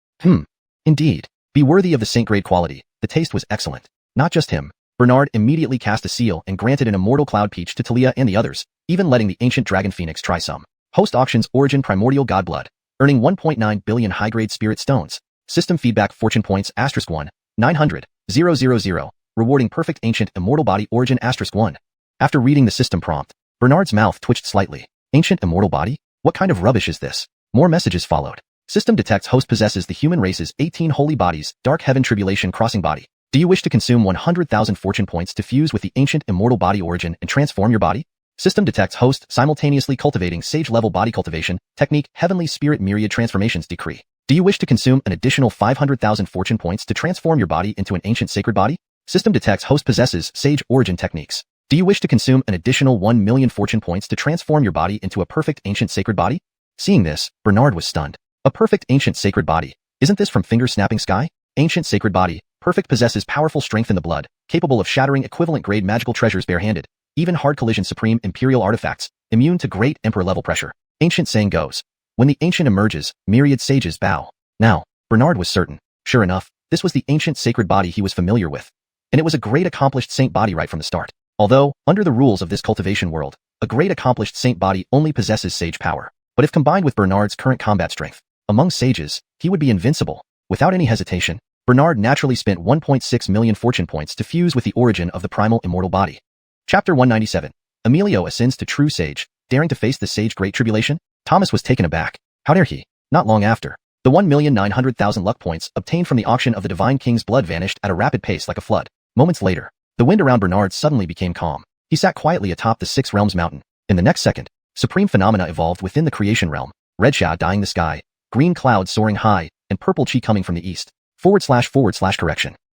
S1: Indeed. Be worthy of the saint-grade quality, the taste was excellent. Not just him. Bernard immediately cast a seal and granted an Immortal Cloud Peach to Talia and the others, even letting the ancient dragon phoenix try some. Host auctions origin primordial god blood, earning 1.9 billion high-grade spirit stones. System feedback fortune points *1, 900, 000, rewarding perfect ancient immortal body origin *1. After reading the system prompt, Bernard's mouth twitched slightly. Ancient immortal body? What kind of rubbish is this? More messages followed. System detects host possesses the human race's 18 holy bodies, dark heaven tribulation crossing body. Do you wish to consume 100,000 fortune points to fuse with the ancient immortal body origin and transform your body? System detects host simultaneously cultivating sage-level body cultivation, technique, heavenly spirit myriad transformations decree. Do you wish to consume an additional 500,000 fortune points to transform your body into an ancient sacred body? System detects host possesses sage origin techniques. Do you wish to consume an additional 1 million fortune points to transform your body into a perfect ancient sacred body? Seeing this, Bernard was stunned. A perfect ancient sacred body. Isn't this from Finger-Snapping Sky? Ancient sacred body. Perfect possesses powerful strength in the blood, capable of shattering equivalent grade magical treasures barehanded, even hard collision supreme imperial artifacts, immune to great emperor level pressure. Ancient saying goes, when the ancient emerges, myriad sages bow. Now, Bernard was certain. Sure enough, this was the ancient sacred body he was familiar with. And it was a great accomplished saint body right from the start. Although, under the rules of this cultivation world, a great accomplished saint body only possesses sage power. But if combined with Bernard's current combat strength, among sages, he would be invincible. Without any hesitation, Bernard naturally spent 1.6 million fortune points to fuse with the origin of the primal immortal body. Chapter 197. Emilio ascends to true sage, daring to face the sage great tribulation? Thomas was taken aback. How dare he? Not long after, the 1,900,000 luck points obtained from the auction of the Divine King's blood vanished at a rapid pace like a flood. Moments later, the wind around Bernard suddenly became calm. He sat quietly atop the Six Realms mountain. In the next second, supreme phenomena evolved within the creation realm. Red Xia dyeing the sky, green clouds soaring high, and purple chi coming from the east. //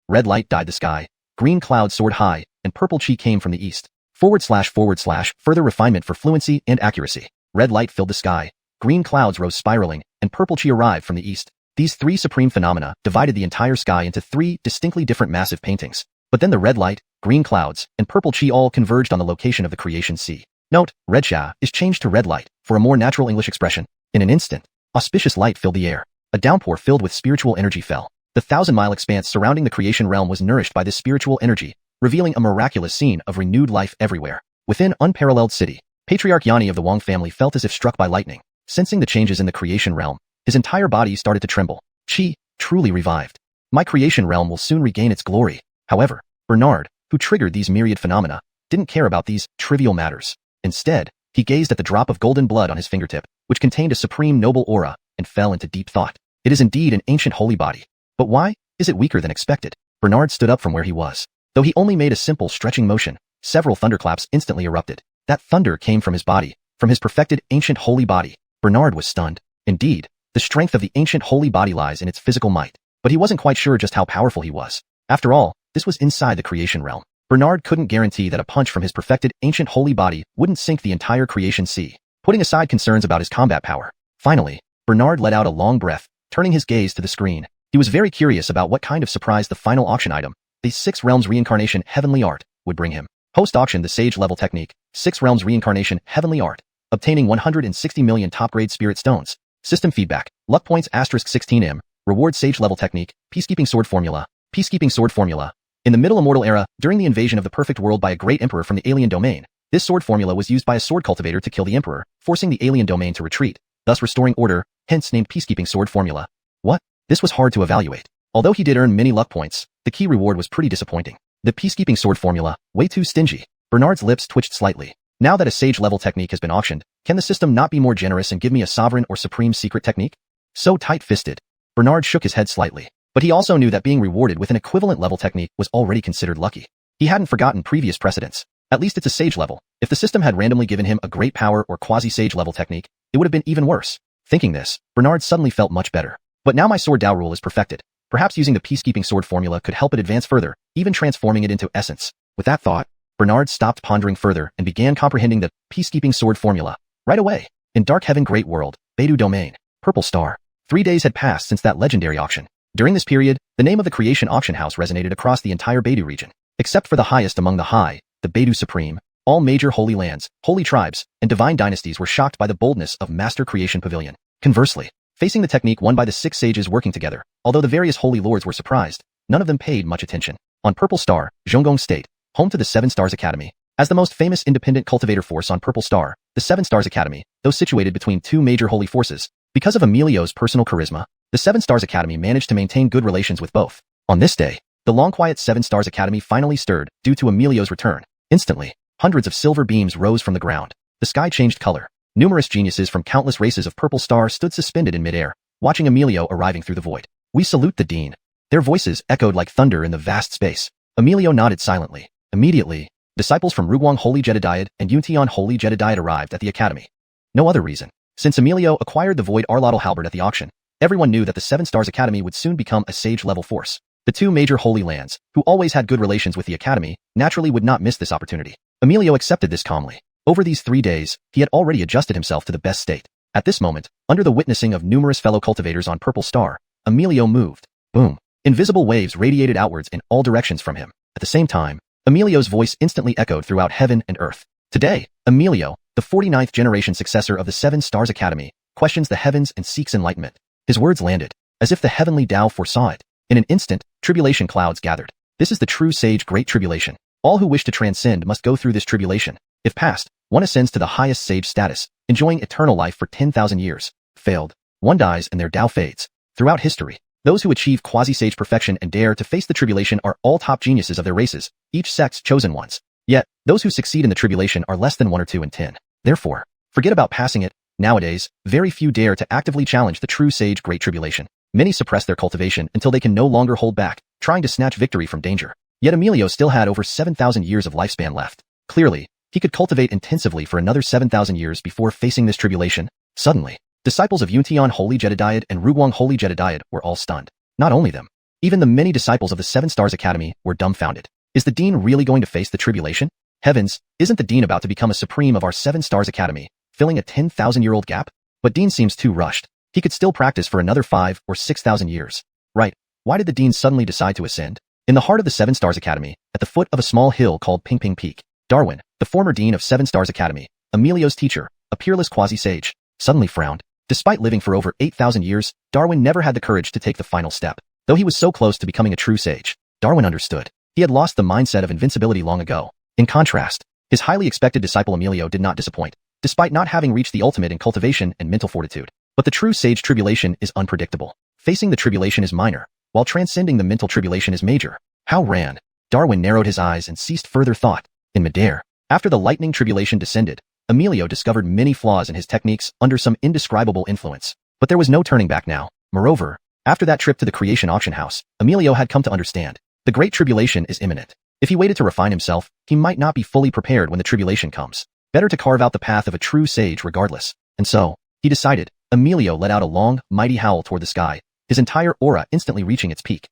S1: Red light dyed the sky, green clouds soared high, and purple chi came from the east. / Further refinement for fluency and accuracy. Red light filled the sky, green clouds rose spiraling, and purple chi arrived from the east. These three supreme phenomena divided the entire sky into three distinctly different massive paintings. But then the red light, green clouds, and purple chi all converged on the location of the creation sea. Note, Red Xia is changed to red light, for a more natural English expression. In an instant, auspicious light filled the air. A downpour filled with spiritual energy fell. The 1,000-mile expanse surrounding the creation realm was nourished by this spiritual energy, revealing a miraculous scene of renewed life everywhere. Within unparalleled city, Patriarch Yanni of the Wang family felt as if struck by lightning. Sensing the changes in the creation realm, his entire body started to tremble. Qi, truly revived. My creation realm will soon regain its glory. However, Bernard, who triggered these myriad phenomena, didn't care about these trivial matters. Instead, he gazed at the drop of golden blood on his fingertip, which contained a supreme noble aura, and fell into deep thought. It is indeed an ancient holy body. But why is it weaker than expected? Bernard stood up from where he was. Though he only made a simple stretching motion, several thunderclaps instantly erupted. That thunder came from his body, from his perfected ancient holy body. Bernard was stunned. Indeed, the strength of the ancient holy body lies in its physical might. But he wasn't quite sure just how powerful he was. After all, this was inside the creation realm. Bernard couldn't guarantee that a punch from his perfected ancient holy body wouldn't sink the entire creation sea. Putting aside concerns about his combat power, finally, Bernard let out a long breath, turning his gaze to the screen. He was very curious about what kind of surprise the final auction item, the 6 Realms Reincarnation Heavenly Art, would bring him. Post-auction, the Sage level technique, 6 Realms Reincarnation Heavenly Art, obtaining 160 million top-grade spirit stones. System feedback, luck points *16M, reward Sage level technique, Peacekeeping Sword Formula. Peacekeeping Sword Formula. In the Middle Immortal Era, during the invasion of the Perfect World by a great emperor from the alien domain, this sword formula was used by a sword cultivator to kill the emperor, forcing the alien domain to retreat, thus restoring order, hence named Peacekeeping Sword Formula. What? This was hard to evaluate. Although he did earn many luck points, the key reward was pretty disappointing. The Peacekeeping Sword Formula, way too stingy. Bernard's lips twitched slightly. Now that a Sage level technique has been auctioned, can the system not be more generous and give me a sovereign or supreme secret technique? So tight-fisted. Bernard shook his head slightly. But he also knew that being rewarded with an equivalent level technique was already considered lucky. He hadn't forgotten previous precedents. At least it's a Sage level. If the system had randomly given him a great power or quasi-Sage level technique, it would have been even worse. Thinking this, Bernard suddenly felt much better. But now my sword Dao rule is perfected. Perhaps using the Peacekeeping Sword Formula could help it advance further, even transforming it into essence. With that thought, Bernard stopped pondering further and began comprehending the Peacekeeping Sword Formula. Right away. In Dark Heaven Great World, Beidou Domain, Purple Star. 3 days had passed since that legendary auction. During this period, the name of the creation auction house resonated across the entire Beidou region. Except for the highest among the high, the Beidou Supreme, all major holy lands, holy tribes, and divine dynasties were shocked by the boldness of Master Creation Pavilion. Conversely, facing the technique won by the 6 sages working together, although the various holy lords were surprised, none of them paid much attention. On Purple Star, Zhonggong State, home to the 7 Stars Academy. As the most famous independent cultivator force on Purple Star, the 7 Stars Academy, though situated between 2 major holy forces, because of Emilio's personal charisma, the 7 Stars Academy managed to maintain good relations with both. On this day, the long-quiet 7 Stars Academy finally stirred due to Emilio's return. Instantly, hundreds of silver beams rose from the ground. The sky changed color. Numerous geniuses from countless races of Purple Star stood suspended in midair, watching Emilio arriving through the void. We salute the Dean. Their voices echoed like thunder in the vast space. Emilio nodded silently. Immediately, disciples from Ruguang Holy Jedediad and Yuntian Holy Jedediad arrived at the academy. No other reason. Since Emilio acquired the Void Arlotl halberd at the auction, everyone knew that the 7 Stars Academy would soon become a Sage-level force. The 2 major holy lands, who always had good relations with the academy, naturally would not miss this opportunity. Emilio accepted this calmly. Over these 3 days, he had already adjusted himself to the best state. At this moment, under the witnessing of numerous fellow cultivators on Purple Star, Emilio moved. Boom. Invisible waves radiated outwards in all directions from him. At the same time, Emilio's voice instantly echoed throughout heaven and earth. Today, Emilio, the 49th generation successor of the 7 Stars Academy, questions the heavens and seeks enlightenment. His words landed, as if the heavenly Tao foresaw it. In an instant, tribulation clouds gathered. This is the true sage Great Tribulation. All who wish to transcend must go through this tribulation. If passed, one ascends to the highest sage status, enjoying eternal life for 10,000 years. Failed, one dies and their Tao fades. Throughout history, those who achieve quasi-sage perfection and dare to face the tribulation are all top geniuses of their races, each sect's chosen ones. Yet, those who succeed in the tribulation are less than 1 or 2 in 10. Therefore, forget about passing it. Nowadays, very few dare to actively challenge the true sage Great Tribulation. Many suppress their cultivation until they can no longer hold back, trying to snatch victory from danger. Yet Emilio still had over 7,000 years of lifespan left. Clearly, he could cultivate intensively for another 7,000 years before facing this tribulation. Suddenly, disciples of Yuntian Holy Jedediad and Ruguang Holy Jedediad were all stunned. Not only them, even the many disciples of the 7 Stars Academy were dumbfounded. Is the Dean really going to face the tribulation? Heavens, isn't the Dean about to become a supreme of our 7 Stars Academy, filling a 10,000-year-old gap? But Dean seems too rushed. He could still practice for another 5 or 6,000 years. Right, why did the Dean suddenly decide to ascend? In the heart of the 7 Stars Academy, at the foot of a small hill called Ping Ping Peak, Darwin, the former Dean of 7 Stars Academy, Emilio's teacher, a peerless quasi-sage, suddenly frowned. Despite living for over 8,000 years, Darwin never had the courage to take the final step. Though he was so close to becoming a true sage, Darwin understood. He had lost the mindset of invincibility long ago. In contrast, His highly expected disciple Emilio did not disappoint, despite not having reached the ultimate in cultivation and mental fortitude. But the true sage tribulation is unpredictable. Facing the tribulation is minor, while transcending the mental tribulation is major. How ran? Darwin narrowed his eyes and ceased further thought. In midair, after the lightning tribulation descended, Emilio discovered many flaws in his techniques under some indescribable influence. But there was no turning back now. Moreover, after that trip to the creation auction house, Emilio had come to understand. The great tribulation is imminent. If he waited to refine himself, he might not be fully prepared when the tribulation comes. Better to carve out the path of a true sage regardless. And so, he decided. Emilio let out a long, mighty howl toward the sky, his entire aura instantly reaching its peak.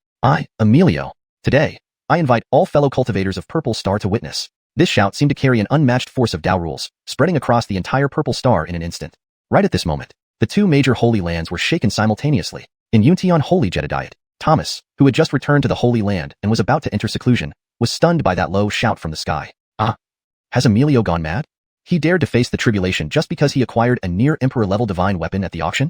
S1: Emilio. Today, I invite all fellow cultivators of Purple Star to witness. This shout seemed to carry an unmatched force of Tao rules, spreading across the entire Purple Star in an instant. Right at this moment, the two major holy lands were shaken simultaneously. In Yuntian Holy Jedediet, Thomas, who had just returned to the Holy Land and was about to enter seclusion, was stunned by that low shout from the sky. Has Emilio gone mad? He dared to face the tribulation just because he acquired a near-emperor-level divine weapon at the auction?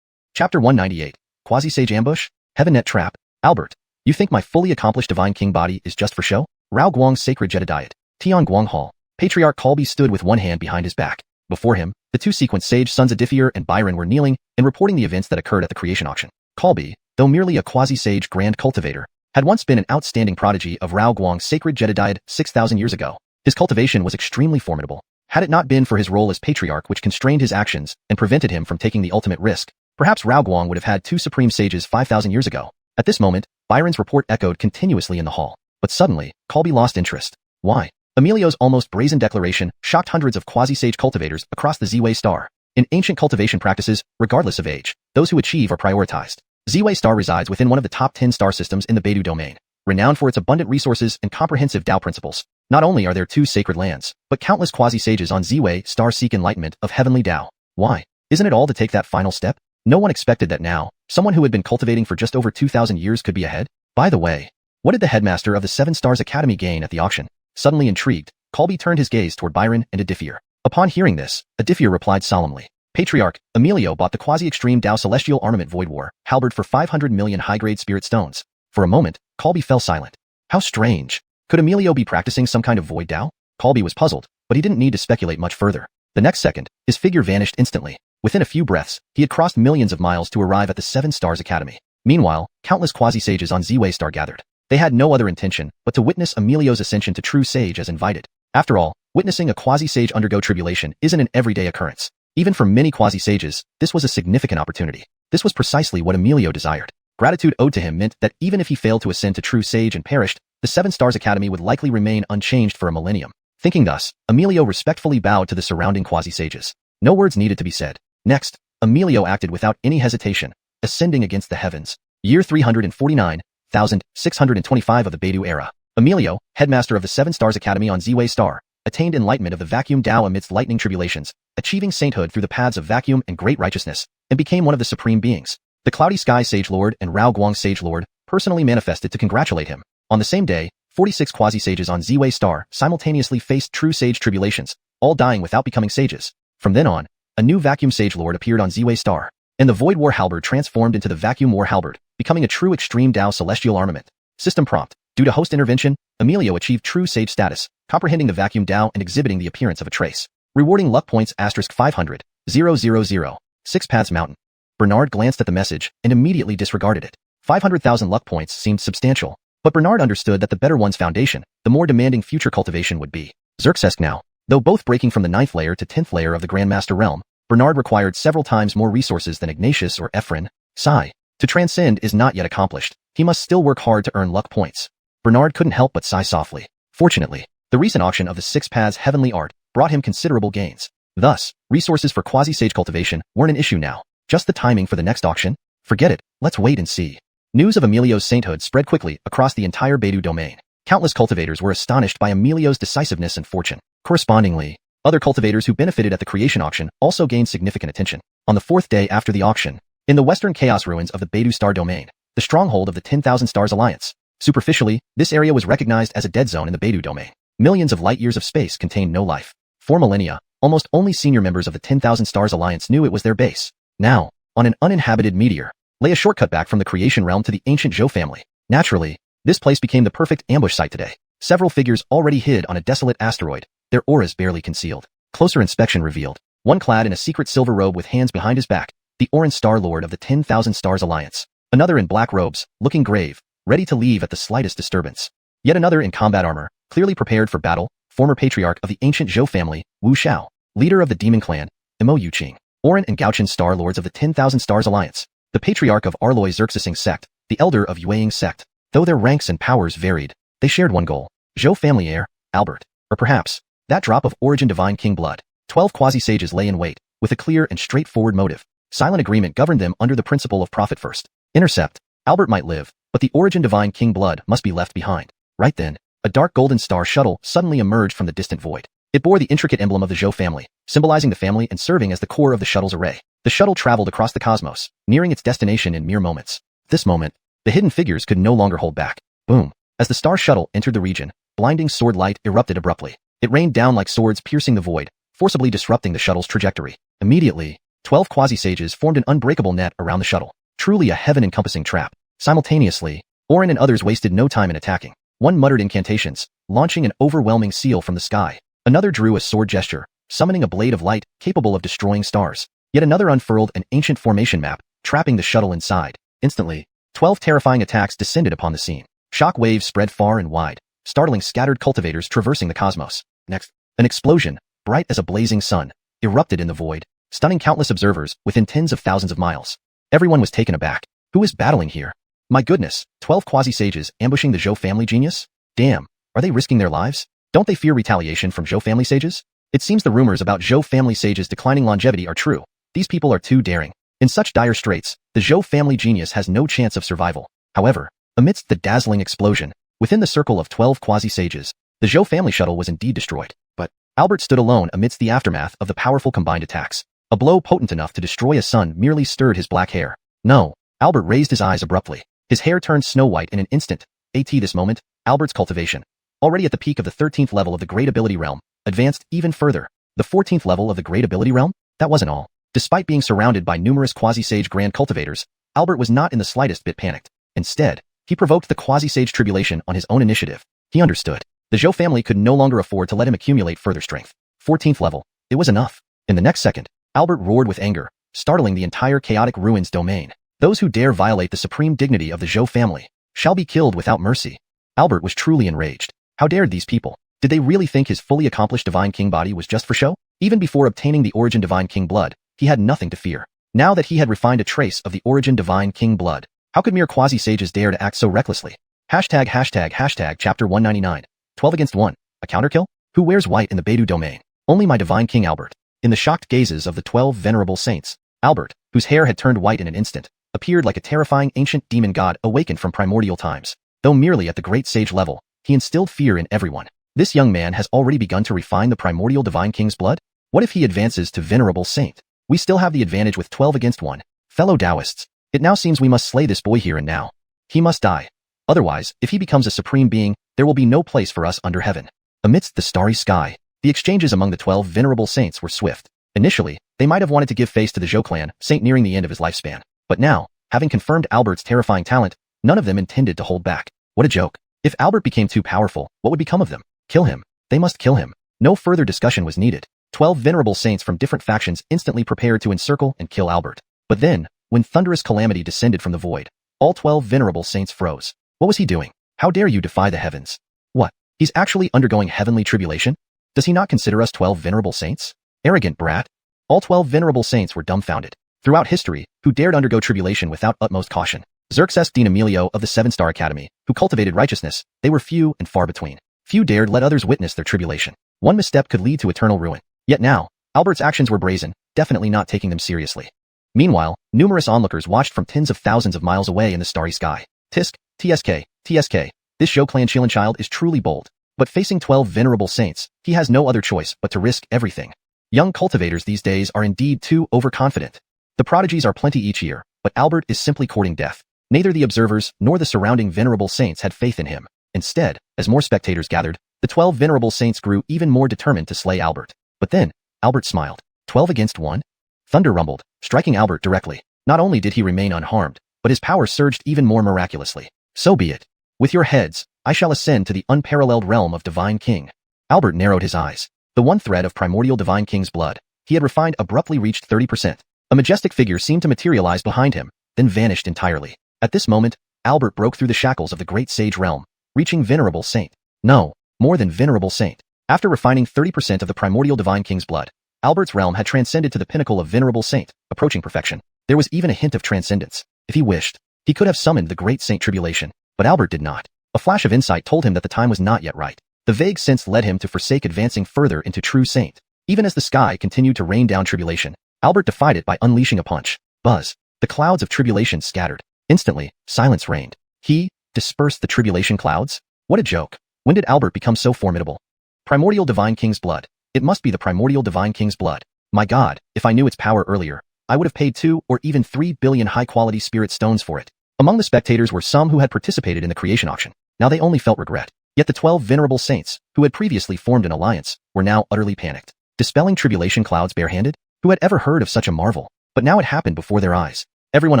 S1: Chapter 198, Quasi-Sage Ambush, Heaven Net Trap. Albert, you think my fully accomplished divine king body is just for show? Rao Guang's sacred Jedediet, Tian Guang Hall. Patriarch Kalbi stood with one hand behind his back. Before him, the two sequence sage sons Adithier and Byron were kneeling and reporting the events that occurred at the creation auction. Kalbi, though merely a quasi-sage grand cultivator, had once been an outstanding prodigy of Rao Guang's sacred Jedediet 6,000 years ago. His cultivation was extremely formidable. Had it not been for his role as patriarch which constrained his actions and prevented him from taking the ultimate risk, perhaps Rao Guang would have had two supreme sages 5,000 years ago. At this moment, Byron's report echoed continuously in the hall. But suddenly, Kalbi lost interest. Why? Emilio's almost brazen declaration shocked hundreds of quasi-sage cultivators across the Ziwei Star. In ancient cultivation practices, regardless of age, those who achieve are prioritized. Ziwei Star resides within one of the top 10 star systems in the Beidou domain, renowned for its abundant resources and comprehensive Tao principles. Not only are there two sacred lands, but countless quasi-sages on Ziwei Star seek enlightenment of heavenly Tao. Why? Isn't it all to take that final step? No one expected that now, someone who had been cultivating for just over 2,000 years could be ahead. By the way, what did the headmaster of the Seven Stars Academy gain at the auction? Suddenly intrigued, Kalbi turned his gaze toward Byron and Adithier. Upon hearing this, Adithier replied solemnly. Patriarch, Emilio bought the quasi-extreme Tao Celestial Armament Void War halberd for 500 million high-grade spirit stones. For a moment, Kalbi fell silent. How strange. Could Emilio be practicing some kind of void Tao? Kalbi was puzzled, but he didn't need to speculate much further. The next second, his figure vanished instantly. Within a few breaths, he had crossed millions of miles to arrive at the Seven Stars Academy. Meanwhile, countless quasi-sages on Ziwei Star gathered. They had no other intention but to witness Emilio's ascension to true sage as invited. After all, witnessing a quasi-sage undergo tribulation isn't an everyday occurrence. Even for many quasi-sages, this was a significant opportunity. This was precisely what Emilio desired. Gratitude owed to him meant that even if he failed to ascend to true sage and perished, the Seven Stars Academy would likely remain unchanged for a millennium. Thinking thus, Emilio respectfully bowed to the surrounding quasi-sages. No words needed to be said. Next, Emilio acted without any hesitation, ascending against the heavens. Year 349,625 of the Beidou era. Emilio, headmaster of the Seven Stars Academy on Ziwei Star, attained enlightenment of the vacuum Tao amidst lightning tribulations, achieving sainthood through the paths of vacuum and great righteousness, and became one of the supreme beings. The Cloudy Sky Sage Lord and Rao Guang Sage Lord personally manifested to congratulate him. On the same day, 46 quasi-sages on Ziwei Star simultaneously faced true sage tribulations, all dying without becoming sages. From then on, a new vacuum Sage Lord appeared on Ziwei Star, and the Void War Halberd transformed into the Vacuum War Halberd, becoming a true extreme Tao celestial armament. System prompt. Due to host intervention, Emilio achieved true sage status, comprehending the vacuum Tao and exhibiting the appearance of a trace. Rewarding luck points *500, 000, 6 Paths Mountain. Bernard glanced at the message and immediately disregarded it. 500,000 luck points seemed substantial, but Bernard understood that the better one's foundation, the more demanding future cultivation would be. Xerxesque now. Though both breaking from the 9th layer to 10th layer of the Grandmaster realm, Bernard required several times more resources than Ignatius or Ephraim. Sigh. To transcend is not yet accomplished. He must still work hard to earn luck points. Bernard couldn't help but sigh softly. Fortunately, the recent auction of the 6 Paths Heavenly Art brought him considerable gains. Thus, resources for quasi-sage cultivation weren't an issue now. Just the timing for the next auction? Forget it, let's wait and see. News of Emilio's sainthood spread quickly across the entire Beidou domain. Countless cultivators were astonished by Emilio's decisiveness and fortune. Correspondingly, other cultivators who benefited at the creation auction also gained significant attention. On the 4th day after the auction, in the western chaos ruins of the Beidou Star domain, the stronghold of the 10,000 Stars Alliance. Superficially, this area was recognized as a dead zone in the Beidou domain. Millions of light-years of space contained no life. For millennia, almost only senior members of the 10,000 Stars Alliance knew it was their base. Now, on an uninhabited meteor, lay a shortcut back from the creation realm to the ancient Zhou family. Naturally, this place became the perfect ambush site today. Several figures already hid on a desolate asteroid, their auras barely concealed. Closer inspection revealed one clad in a secret silver robe with hands behind his back, the Orange Star Lord of the 10,000 Stars Alliance. Another in black robes, looking grave, ready to leave at the slightest disturbance. Yet another in combat armor, clearly prepared for battle, former patriarch of the ancient Zhou family, Wuxia, leader of the demon clan, Imo Yuqing. Oren and Gaochen Star Lords of the 10,000 Stars Alliance, the patriarch of Arloi Xerxesing sect, the elder of Yueying sect. Though their ranks and powers varied, they shared one goal: Zhou family heir, Albert. Or perhaps, that drop of origin divine king blood. 12 quasi-sages lay in wait, with a clear and straightforward motive. Silent agreement governed them under the principle of profit first. Intercept. Albert might live, but the origin divine king blood must be left behind. Right then, a dark golden star shuttle suddenly emerged from the distant void. It bore the intricate emblem of the Zhou family, symbolizing the family and serving as the core of the shuttle's array. The shuttle traveled across the cosmos, nearing its destination in mere moments. This moment, the hidden figures could no longer hold back. Boom. As the star shuttle entered the region, blinding sword light erupted abruptly. It rained down like swords piercing the void, forcibly disrupting the shuttle's trajectory. Immediately, 12 quasi-sages formed an unbreakable net around the shuttle. Truly a heaven-encompassing trap. Simultaneously, Oren and others wasted no time in attacking. One muttered incantations, launching an overwhelming seal from the sky. Another drew a sword gesture, summoning a blade of light capable of destroying stars. Yet another unfurled an ancient formation map, trapping the shuttle inside. Instantly, 12 terrifying attacks descended upon the scene. Shock waves spread far and wide, startling scattered cultivators traversing the cosmos. Next, an explosion, bright as a blazing sun, erupted in the void, stunning countless observers within tens of thousands of miles. Everyone was taken aback. Who is battling here? My goodness, 12 quasi-sages ambushing the Zhou family genius? Damn, are they risking their lives? Don't they fear retaliation from Zhou family sages? It seems the rumors about Zhou family sages' declining longevity are true. These people are too daring. In such dire straits, the Zhou family genius has no chance of survival. However, amidst the dazzling explosion, within the circle of 12 quasi-sages, the Zhou family shuttle was indeed destroyed. But Albert stood alone amidst the aftermath of the powerful combined attacks. A blow potent enough to destroy a sun merely stirred his black hair. No. Albert raised his eyes abruptly. His hair turned snow-white in an instant. This moment, Albert's cultivation, already at the peak of the 13th level of the Great Ability Realm, advanced even further. The 14th level of the Great Ability Realm? That wasn't all. Despite being surrounded by numerous quasi-sage grand cultivators, Albert was not in the slightest bit panicked. Instead, he provoked the quasi-sage tribulation on his own initiative. He understood. The Zhou family could no longer afford to let him accumulate further strength. 14th level. It was enough. In the next second, Albert roared with anger, startling the entire chaotic ruins domain. Those who dare violate the supreme dignity of the Zhou family shall be killed without mercy. Albert was truly enraged. How dared these people? Did they really think his fully accomplished Divine King body was just for show? Even before obtaining the Origin Divine King blood, he had nothing to fear. Now that he had refined a trace of the Origin Divine King blood, how could mere quasi-sages dare to act so recklessly? Hashtag chapter 199. 12 against 1. A counterkill? Who wears white in the Beidou domain? Only my Divine King Albert. In the shocked gazes of the 12 venerable saints, Albert, whose hair had turned white in an instant, appeared like a terrifying ancient demon god awakened from primordial times. Though merely at the great sage level, he instilled fear in everyone. This young man has already begun to refine the primordial Divine King's blood? What if he advances to venerable saint? We still have the advantage with 12 against 1. Fellow Taoists, it now seems we must slay this boy here and now. He must die. Otherwise, if he becomes a supreme being, there will be no place for us under heaven. Amidst the starry sky, the exchanges among the 12 venerable saints were swift. Initially, they might have wanted to give face to the Zhou clan, saint nearing the end of his lifespan. But now, having confirmed Albert's terrifying talent, none of them intended to hold back. What a joke. If Albert became too powerful, what would become of them? Kill him. They must kill him. No further discussion was needed. 12 venerable saints from different factions instantly prepared to encircle and kill Albert. But then, when thunderous calamity descended from the void, all 12 venerable saints froze. What was he doing? How dare you defy the heavens? What? He's actually undergoing heavenly tribulation? Does he not consider us 12 venerable saints? Arrogant brat. All 12 venerable saints were dumbfounded. Throughout history, who dared undergo tribulation without utmost caution? Xerxes Dean Emilio of the 7-Star Academy, who cultivated righteousness, they were few and far between. Few dared let others witness their tribulation. One misstep could lead to eternal ruin. Yet now, Albert's actions were brazen, definitely not taking them seriously. Meanwhile, numerous onlookers watched from tens of thousands of miles away in the starry sky. Tisk, TSK, this Zhou clan child is truly bold. But facing 12 venerable saints, he has no other choice but to risk everything. Young cultivators these days are indeed too overconfident. The prodigies are plenty each year, but Albert is simply courting death. Neither the observers nor the surrounding venerable saints had faith in him. Instead, as more spectators gathered, the 12 venerable saints grew even more determined to slay Albert. But then, Albert smiled. 12 against 1? Thunder rumbled, striking Albert directly. Not only did he remain unharmed, but his power surged even more miraculously. So be it. With your heads, I shall ascend to the unparalleled realm of Divine King. Albert narrowed his eyes. The one thread of primordial divine king's blood he had refined abruptly reached 30%. A majestic figure seemed to materialize behind him, then vanished entirely. At this moment, Albert broke through the shackles of the great sage realm, reaching Venerable Saint. No, more than Venerable Saint. After refining 30% of the primordial divine king's blood, Albert's realm had transcended to the pinnacle of Venerable Saint, approaching perfection. There was even a hint of transcendence. If he wished, he could have summoned the great Saint Tribulation, but Albert did not. A flash of insight told him that the time was not yet right. The vague sense led him to forsake advancing further into true saint. Even as the sky continued to rain down tribulation, Albert defied it by unleashing a punch. Buzz. The clouds of tribulation scattered. Instantly, silence reigned. He dispersed the tribulation clouds? What a joke. When did Albert become so formidable? Primordial Divine King's blood. It must be the Primordial Divine King's blood. My God, if I knew its power earlier, I would have paid 2 or even 3 billion high-quality spirit stones for it. Among the spectators were some who had participated in the creation auction. Now they only felt regret. Yet the 12 venerable saints, who had previously formed an alliance, were now utterly panicked. Dispelling tribulation clouds barehanded? Who had ever heard of such a marvel? But now it happened before their eyes. Everyone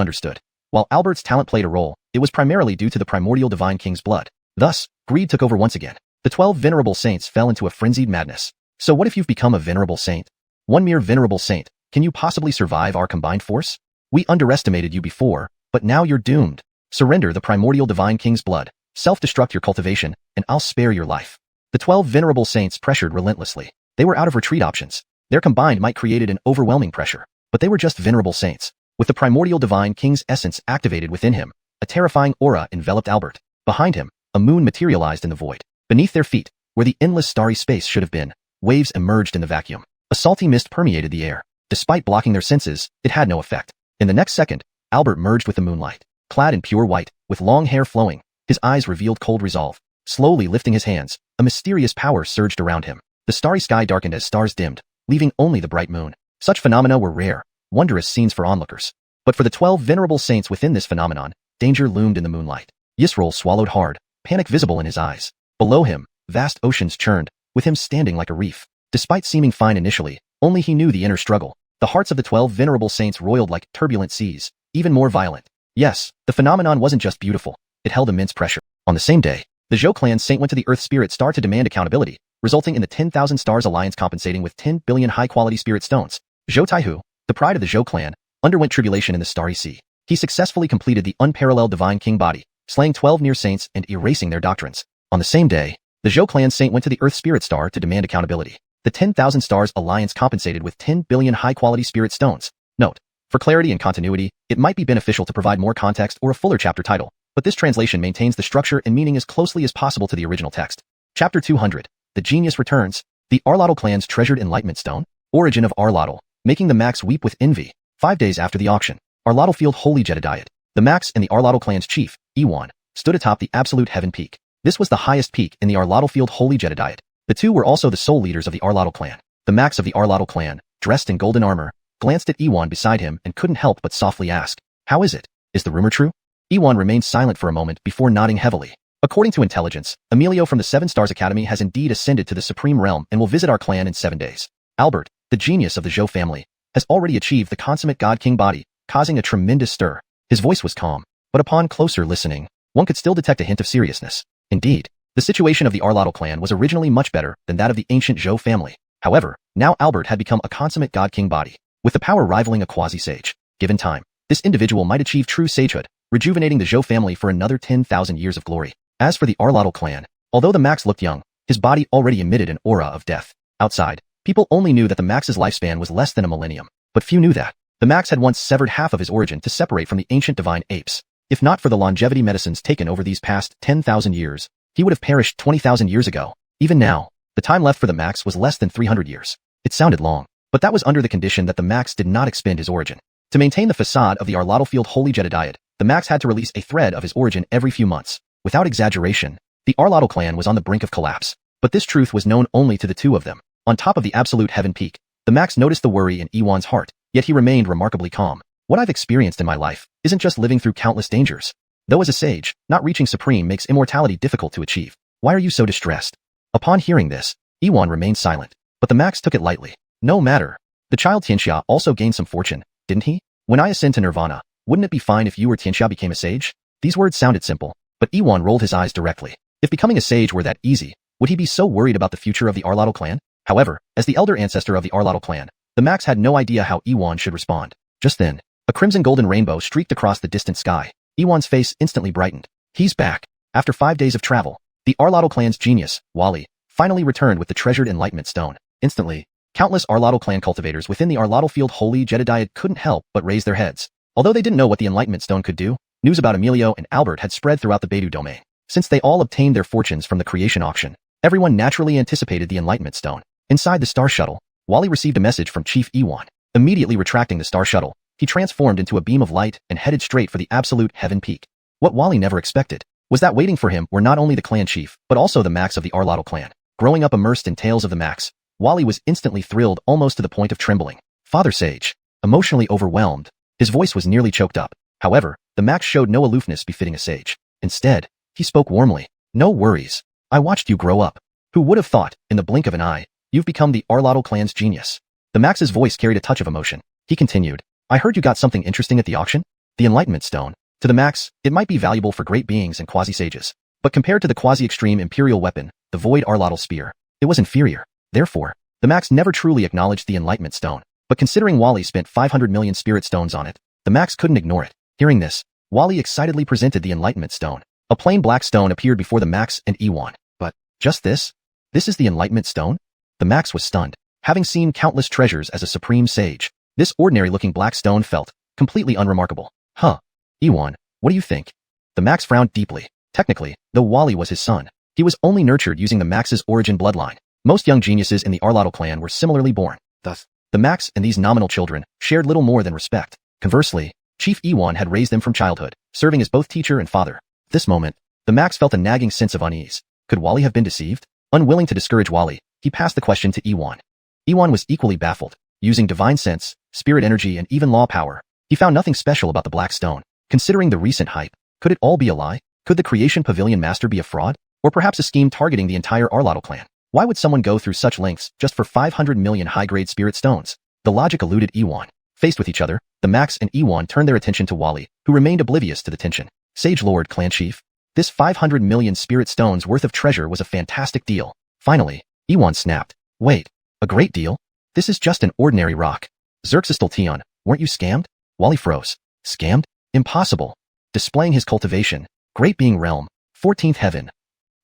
S1: understood. While Albert's talent played a role, it was primarily due to the primordial divine king's blood. Thus, greed took over once again. The 12 venerable saints fell into a frenzied madness. So what if you've become a venerable saint? One mere venerable saint, can you possibly survive our combined force? We underestimated you before, but now you're doomed. Surrender the primordial divine king's blood, self-destruct your cultivation, and I'll spare your life. The 12 venerable saints pressured relentlessly. They were out of retreat options. Their combined might created an overwhelming pressure, but they were just venerable saints. With the primordial divine king's essence activated within him, a terrifying aura enveloped Albert. Behind him, a moon materialized in the void. Beneath their feet, where the endless starry space should have been, waves emerged in the vacuum. A salty mist permeated the air. Despite blocking their senses, it had no effect. In the next second, Albert merged with the moonlight. Clad in pure white, with long hair flowing, his eyes revealed cold resolve. Slowly lifting his hands, a mysterious power surged around him. The starry sky darkened as stars dimmed, leaving only the bright moon. Such phenomena were rare, wondrous scenes for onlookers. But for the 12 venerable saints within this phenomenon, danger loomed in the moonlight. Yisrael swallowed hard, panic visible in his eyes. Below him, vast oceans churned, with him standing like a reef. Despite seeming fine initially, only he knew the inner struggle. The hearts of the 12 venerable saints roiled like turbulent seas, even more violent. Yes, the phenomenon wasn't just beautiful, it held immense pressure. On the same day, the Zhou clan saint went to the Earth Spirit Star to demand accountability, resulting in the 10,000 Stars Alliance compensating with 10 billion high-quality spirit stones. Zhou Taihu, the pride of the Zhou clan, underwent tribulation in the Starry Sea. He successfully completed the unparalleled Divine King body, slaying 12 near saints and erasing their doctrines. On the same day, the Zhou clan saint went to the Earth Spirit Star to demand accountability. The 10,000 Stars Alliance compensated with 10 billion high-quality spirit stones. Note: for clarity and continuity, it might be beneficial to provide more context or a fuller chapter title, but this translation maintains the structure and meaning as closely as possible to the original text. Chapter 200. The Genius Returns. The Arlotl clan's treasured enlightenment stone. Origin of Arlotl, making the Max weep with envy. 5 days after the auction, Arlotl Field Holy Jedediah. The Max and the Arlotl clan's chief, Iwan, stood atop the absolute heaven peak. This was the highest peak in the Arlotl Field Holy Jedediah. The two were also the sole leaders of the Arlotl clan. The Max of the Arlotl clan, dressed in golden armor, glanced at Iwan beside him and couldn't help but softly ask, "How is it? Is the rumor true?" Iwan remained silent for a moment before nodding heavily. "According to intelligence, Emilio from the 7 Stars Academy has indeed ascended to the Supreme Realm and will visit our clan in 7 days. Albert, the genius of the Zhou family, has already achieved the consummate God King body, causing a tremendous stir." His voice was calm, but upon closer listening, one could still detect a hint of seriousness. Indeed, the situation of the Arlotl clan was originally much better than that of the ancient Zhou family. However, now Albert had become a consummate God King body, with the power rivaling a quasi-sage. Given time, this individual might achieve true sagehood, rejuvenating the Zhou family for another 10,000 years of glory. As for the Arlotl clan, although the Max looked young, his body already emitted an aura of death. Outside, people only knew that the Max's lifespan was less than a millennium, but few knew that the Max had once severed half of his origin to separate from the ancient divine apes. If not for the longevity medicines taken over these past 10,000 years, he would have perished 20,000 years ago. Even now, the time left for the Max was less than 300 years. It sounded long, but that was under the condition that the Max did not expend his origin. To maintain the facade of the Arlotl Field Holy Jedediah, the Max had to release a thread of his origin every few months. Without exaggeration, the Arlotl clan was on the brink of collapse. But this truth was known only to the two of them. On top of the absolute heaven peak, the Max noticed the worry in Iwan's heart, yet he remained remarkably calm. "What I've experienced in my life isn't just living through countless dangers. Though as a sage, not reaching supreme makes immortality difficult to achieve. Why are you so distressed?" Upon hearing this, Iwan remained silent, but the Max took it lightly. "No matter. The child Xianxia also gained some fortune, didn't he? When I ascend to nirvana, wouldn't it be fine if you or Xianxia became a sage?" These words sounded simple, but Iwan rolled his eyes directly. If becoming a sage were that easy, would he be so worried about the future of the Arlotl clan? However, as the elder ancestor of the Arlotl clan, the Max had no idea how Iwan should respond. Just then, a crimson golden rainbow streaked across the distant sky. Iwan's face instantly brightened. He's back. After 5 days of travel, the Arlotl clan's genius, Wally, finally returned with the treasured enlightenment stone. Instantly, countless Arlotl clan cultivators within the Arlotl field Holy Jedediad couldn't help but raise their heads. Although they didn't know what the enlightenment stone could do, news about Emilio and Albert had spread throughout the Beidou domain. Since they all obtained their fortunes from the creation auction, everyone naturally anticipated the enlightenment stone. Inside the star shuttle, Wally received a message from Chief Iwan. Immediately retracting the star shuttle, he transformed into a beam of light and headed straight for the absolute heaven peak. What Wally never expected was that waiting for him were not only the clan chief, but also the Max of the Arlotl clan. Growing up immersed in tales of the Max, Wally was instantly thrilled almost to the point of trembling. Father Sage, emotionally overwhelmed, his voice was nearly choked up. However, the Max showed no aloofness befitting a sage. Instead, he spoke warmly. No worries. I watched you grow up. Who would have thought, in the blink of an eye, you've become the Arlotl clan's genius? The Max's voice carried a touch of emotion. He continued, I heard you got something interesting at the auction? The enlightenment stone. To the Max, it might be valuable for great beings and quasi-sages. But compared to the quasi-extreme imperial weapon, the void Arlotl spear, it was inferior. Therefore, the Max never truly acknowledged the enlightenment stone. But considering Wally spent 500 million spirit stones on it, the Max couldn't ignore it. Hearing this, Wally excitedly presented the enlightenment stone. A plain black stone appeared before the Max and Iwan. But, just this? This is the enlightenment stone? The Max was stunned. Having seen countless treasures as a supreme sage, this ordinary-looking black stone felt completely unremarkable. Huh. Iwan, what do you think? The Max frowned deeply. Technically, though Wally was his son, he was only nurtured using the Max's origin bloodline. Most young geniuses in the Arlotl clan were similarly born. Thus, the Max and these nominal children shared little more than respect. Conversely, Chief Iwan had raised them from childhood, serving as both teacher and father. At this moment, the Max felt a nagging sense of unease. Could Wally have been deceived? Unwilling to discourage Wally, he passed the question to Iwan. Iwan was equally baffled. Using divine sense, spirit energy, and even law power, he found nothing special about the black stone. Considering the recent hype, could it all be a lie? Could the Creation Pavilion Master be a fraud? Or perhaps a scheme targeting the entire Arlotl clan? Why would someone go through such lengths just for 500 million high-grade spirit stones? The logic eluded Iwan. Faced with each other, the Max and Iwan turned their attention to Wally, who remained oblivious to the tension. Sage Lord, Clan Chief. This 500 million spirit stones worth of treasure was a fantastic deal. Finally, Iwan snapped. Wait, a great deal? This is just an ordinary rock. Xerxestaltion, weren't you scammed? Wally froze. Scammed? Impossible. Displaying his cultivation. Great being realm. 14th heaven.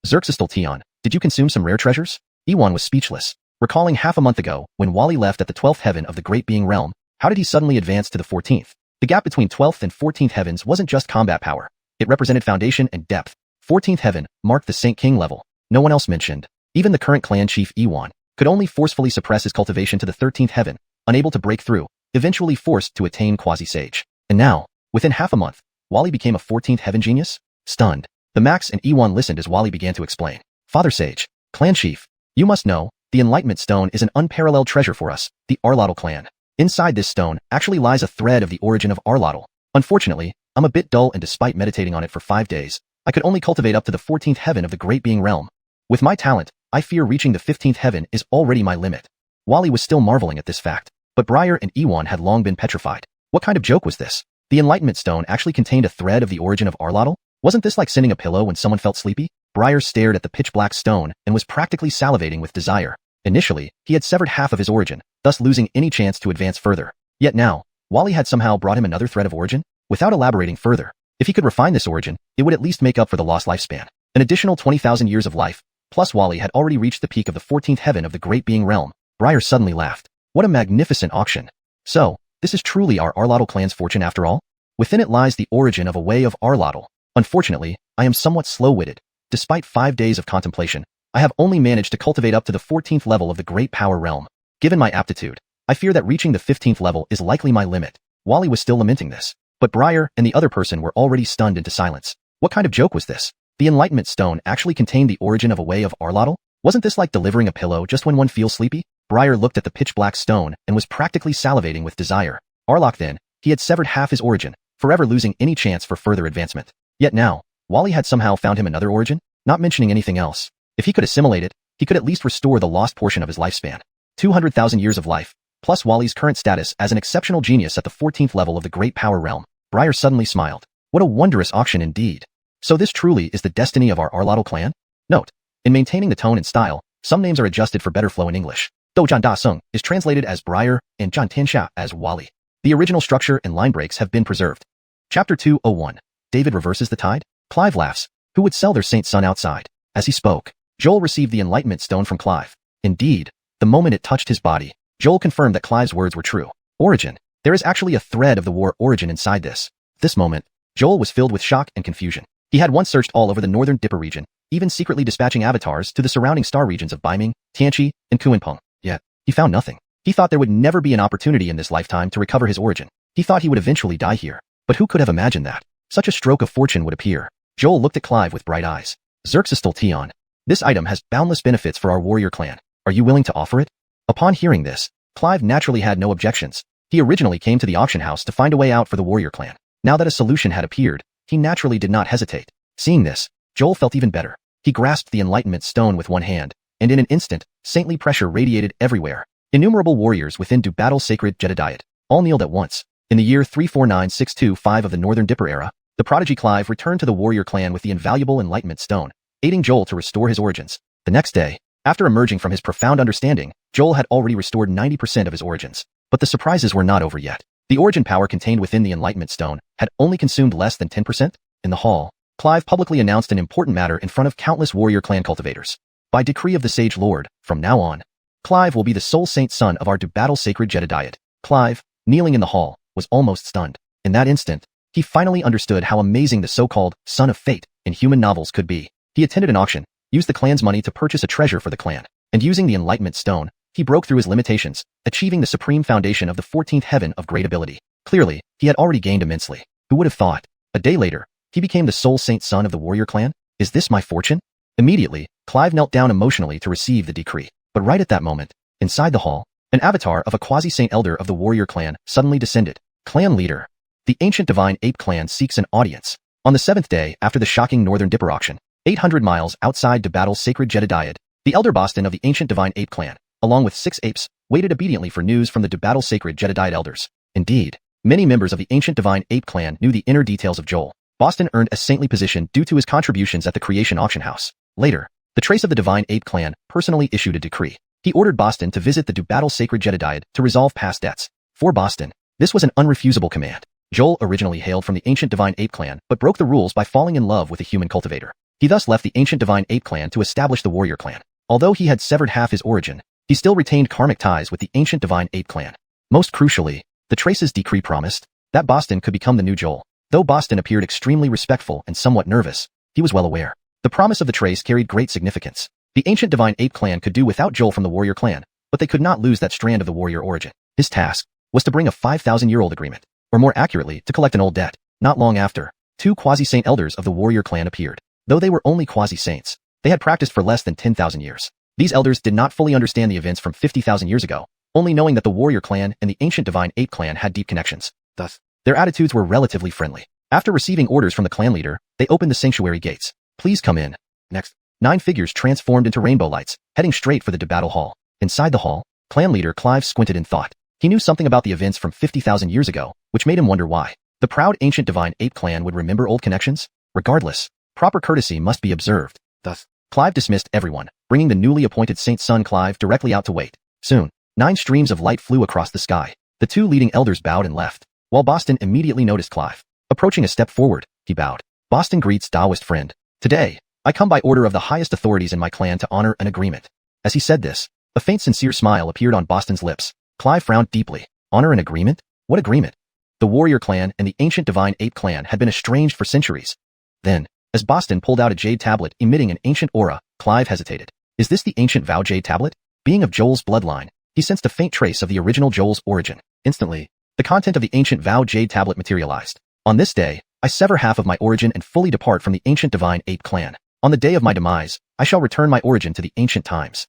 S1: Xerxestaltion, did you consume some rare treasures? Iwan was speechless. Recalling half a month ago, when Wally left at the 12th heaven of the great being realm, how did he suddenly advance to the 14th? The gap between 12th and 14th heavens wasn't just combat power. It represented foundation and depth. 14th heaven marked the Saint King level. No one else mentioned. Even the current clan chief Iwan could only forcefully suppress his cultivation to the 13th heaven, unable to break through, eventually forced to attain quasi-sage. And now, within half a month, Wally became a 14th heaven genius? Stunned, the Max and Iwan listened as Wally began to explain. Father Sage, Clan Chief, you must know, the Enlightenment Stone is an unparalleled treasure for us, the Arlotl clan. Inside this stone actually lies a thread of the origin of Arlotl. Unfortunately, I'm a bit dull and despite meditating on it for 5 days, I could only cultivate up to the 14th heaven of the great being realm. With my talent, I fear reaching the 15th heaven is already my limit. Wally was still marveling at this fact, but Briar and Iwan had long been petrified. What kind of joke was this? The Enlightenment Stone actually contained a thread of the origin of Arlotl? Wasn't this like sending a pillow when someone felt sleepy? Briar stared at the pitch-black stone and was practically salivating with desire. Initially, he had severed half of his origin, thus losing any chance to advance further. Yet now, Wally had somehow brought him another thread of origin? Without elaborating further, if he could refine this origin, it would at least make up for the lost lifespan. An additional 20,000 years of life, plus Wally had already reached the peak of the 14th heaven of the great being realm. Briar suddenly laughed. What a magnificent auction. So, this is truly our Arlotl clan's fortune after all? Within it lies the origin of a way of Arlotl. Unfortunately, I am somewhat slow-witted. Despite 5 days of contemplation, I have only managed to cultivate up to the 14th level of the great power realm. Given my aptitude, I fear that reaching the 15th level is likely my limit. Wally was still lamenting this, but Briar and the other person were already stunned into silence. What kind of joke was this? The Enlightenment Stone actually contained the origin of a way of Arlotl? Wasn't this like delivering a pillow just when one feels sleepy? Briar looked at the pitch-black stone and was practically salivating with desire. Arlotl then, he had severed half his origin, forever losing any chance for further advancement. Yet now, Wally had somehow found him another origin, not mentioning anything else. If he could assimilate it, he could at least restore the lost portion of his lifespan. 200,000 years of life, plus Wally's current status as an exceptional genius at the 14th level of the great power realm. Briar suddenly smiled. What a wondrous auction indeed. So this truly is the destiny of our Arlotl clan? Note, in maintaining the tone and style, Some names are adjusted for better flow in English. Douzhan Da Seng is translated as Briar and Xianxia as Wali. The original structure and line breaks have been preserved. Chapter 201. David reverses the tide? Clive laughs. Who would sell their saint son outside? As he spoke, Joel received the enlightenment stone from Clive. Indeed, the moment it touched his body, Joel confirmed that Clive's words were true. Origin. There is actually a thread of the war origin inside this. This moment, Joel was filled with shock and confusion. He had once searched all over the northern Dipper region, even secretly dispatching avatars to the surrounding star regions of Baiming, Tianqi, and Kuanpeng. Yet, he found nothing. He thought there would never be an opportunity in this lifetime to recover his origin. He thought he would eventually die here. But who could have imagined that such a stroke of fortune would appear? Joel looked at Clive with bright eyes. Xerxestal Tion. This item has boundless benefits for our warrior clan. Are you willing to offer it? Upon hearing this, Clive naturally had no objections. He originally came to the auction house to find a way out for the warrior clan. Now that a solution had appeared, he naturally did not hesitate. Seeing this, Joel felt even better. He grasped the enlightenment stone with one hand, and in an instant, saintly pressure radiated everywhere. Innumerable warriors within Du Battle's sacred Jedediet all kneeled at once. In the year 349625 of the Northern Dipper era, the prodigy Clive returned to the warrior clan with the invaluable enlightenment stone, aiding Joel to restore his origins. The next day, after emerging from his profound understanding, Joel had already restored 90% of his origins. But the surprises were not over yet. The origin power contained within the enlightenment stone had only consumed less than 10%. In the hall, Clive publicly announced an important matter in front of countless warrior clan cultivators. By decree of the Sage Lord, from now on, Clive will be the sole saint son of our Du Battle sacred Jedediet. Clive, kneeling in the hall, was almost stunned. In that instant, he finally understood how amazing the so-called Son of Fate in human novels could be. He attended an auction, used the clan's money to purchase a treasure for the clan, and using the enlightenment stone, he broke through his limitations, achieving the supreme foundation of the 14th heaven of great ability. Clearly, he had already gained immensely. Who would have thought? A day later, he became the sole saint son of the warrior clan? Is this my fortune? Immediately, Clive knelt down emotionally to receive the decree. But right at that moment, inside the hall, an avatar of a quasi-saint elder of the warrior clan suddenly descended. Clan leader. The ancient divine ape clan seeks an audience. On the 7th day after the shocking Northern Dipper auction, 800 miles outside Du Battle's sacred Jedediet, the elder Boston of the ancient divine ape clan, along with 6 apes, waited obediently for news from the Du Battle sacred Jedediet elders. Indeed, many members of the ancient divine ape clan knew the inner details of Joel. Boston earned a saintly position due to his contributions at the creation auction house. Later, the trace of the divine ape clan personally issued a decree. He ordered Boston to visit the Du Battle sacred Jedediet to resolve past debts. For Boston, this was an unrefusable command. Joel originally hailed from the ancient divine ape clan but broke the rules by falling in love with a human cultivator. He thus left the ancient divine ape clan to establish the warrior clan. Although he had severed half his origin, he still retained karmic ties with the ancient divine ape clan. Most crucially, the trace's decree promised that Boston could become the new Joel. Though Boston appeared extremely respectful and somewhat nervous, he was well aware. The promise of the trace carried great significance. The ancient divine ape clan could do without Joel from the warrior clan, but they could not lose that strand of the warrior origin. His task was to bring a 5,000-year-old agreement, or more accurately, to collect an old debt. Not long after, 2 quasi-saint elders of the warrior clan appeared. Though they were only quasi-saints, they had practiced for less than 10,000 years. These elders did not fully understand the events from 50,000 years ago, only knowing that the warrior clan and the ancient divine ape clan had deep connections. Thus, their attitudes were relatively friendly. After receiving orders from the clan leader, they opened the sanctuary gates. Please come in. Next, 9 figures transformed into rainbow lights, heading straight for the Du Battle hall. Inside the hall, clan leader Clive squinted in thought. He knew something about the events from 50,000 years ago, which made him wonder why the proud ancient divine ape clan would remember old connections. Regardless, proper courtesy must be observed. Thus, Clive dismissed everyone, bringing the newly appointed saint's son Clive directly out to wait. Soon, 9 streams of light flew across the sky. The 2 leading elders bowed and left, while Boston immediately noticed Clive. Approaching a step forward, he bowed. Boston greets Taoist friend. Today, I come by order of the highest authorities in my clan to honor an agreement. As he said this, a faint sincere smile appeared on Boston's lips. Clive frowned deeply. Honor an agreement? What agreement? The warrior clan and the ancient divine ape clan had been estranged for centuries. Then, as Boston pulled out a jade tablet emitting an ancient aura, Clive hesitated. Is this the ancient vow jade tablet? Being of Joel's bloodline, he sensed a faint trace of the original Joel's origin. Instantly, the content of the ancient vow jade tablet materialized. On this day, I sever half of my origin and fully depart from the ancient divine ape clan. On the day of my demise, I shall return my origin to the ancient times.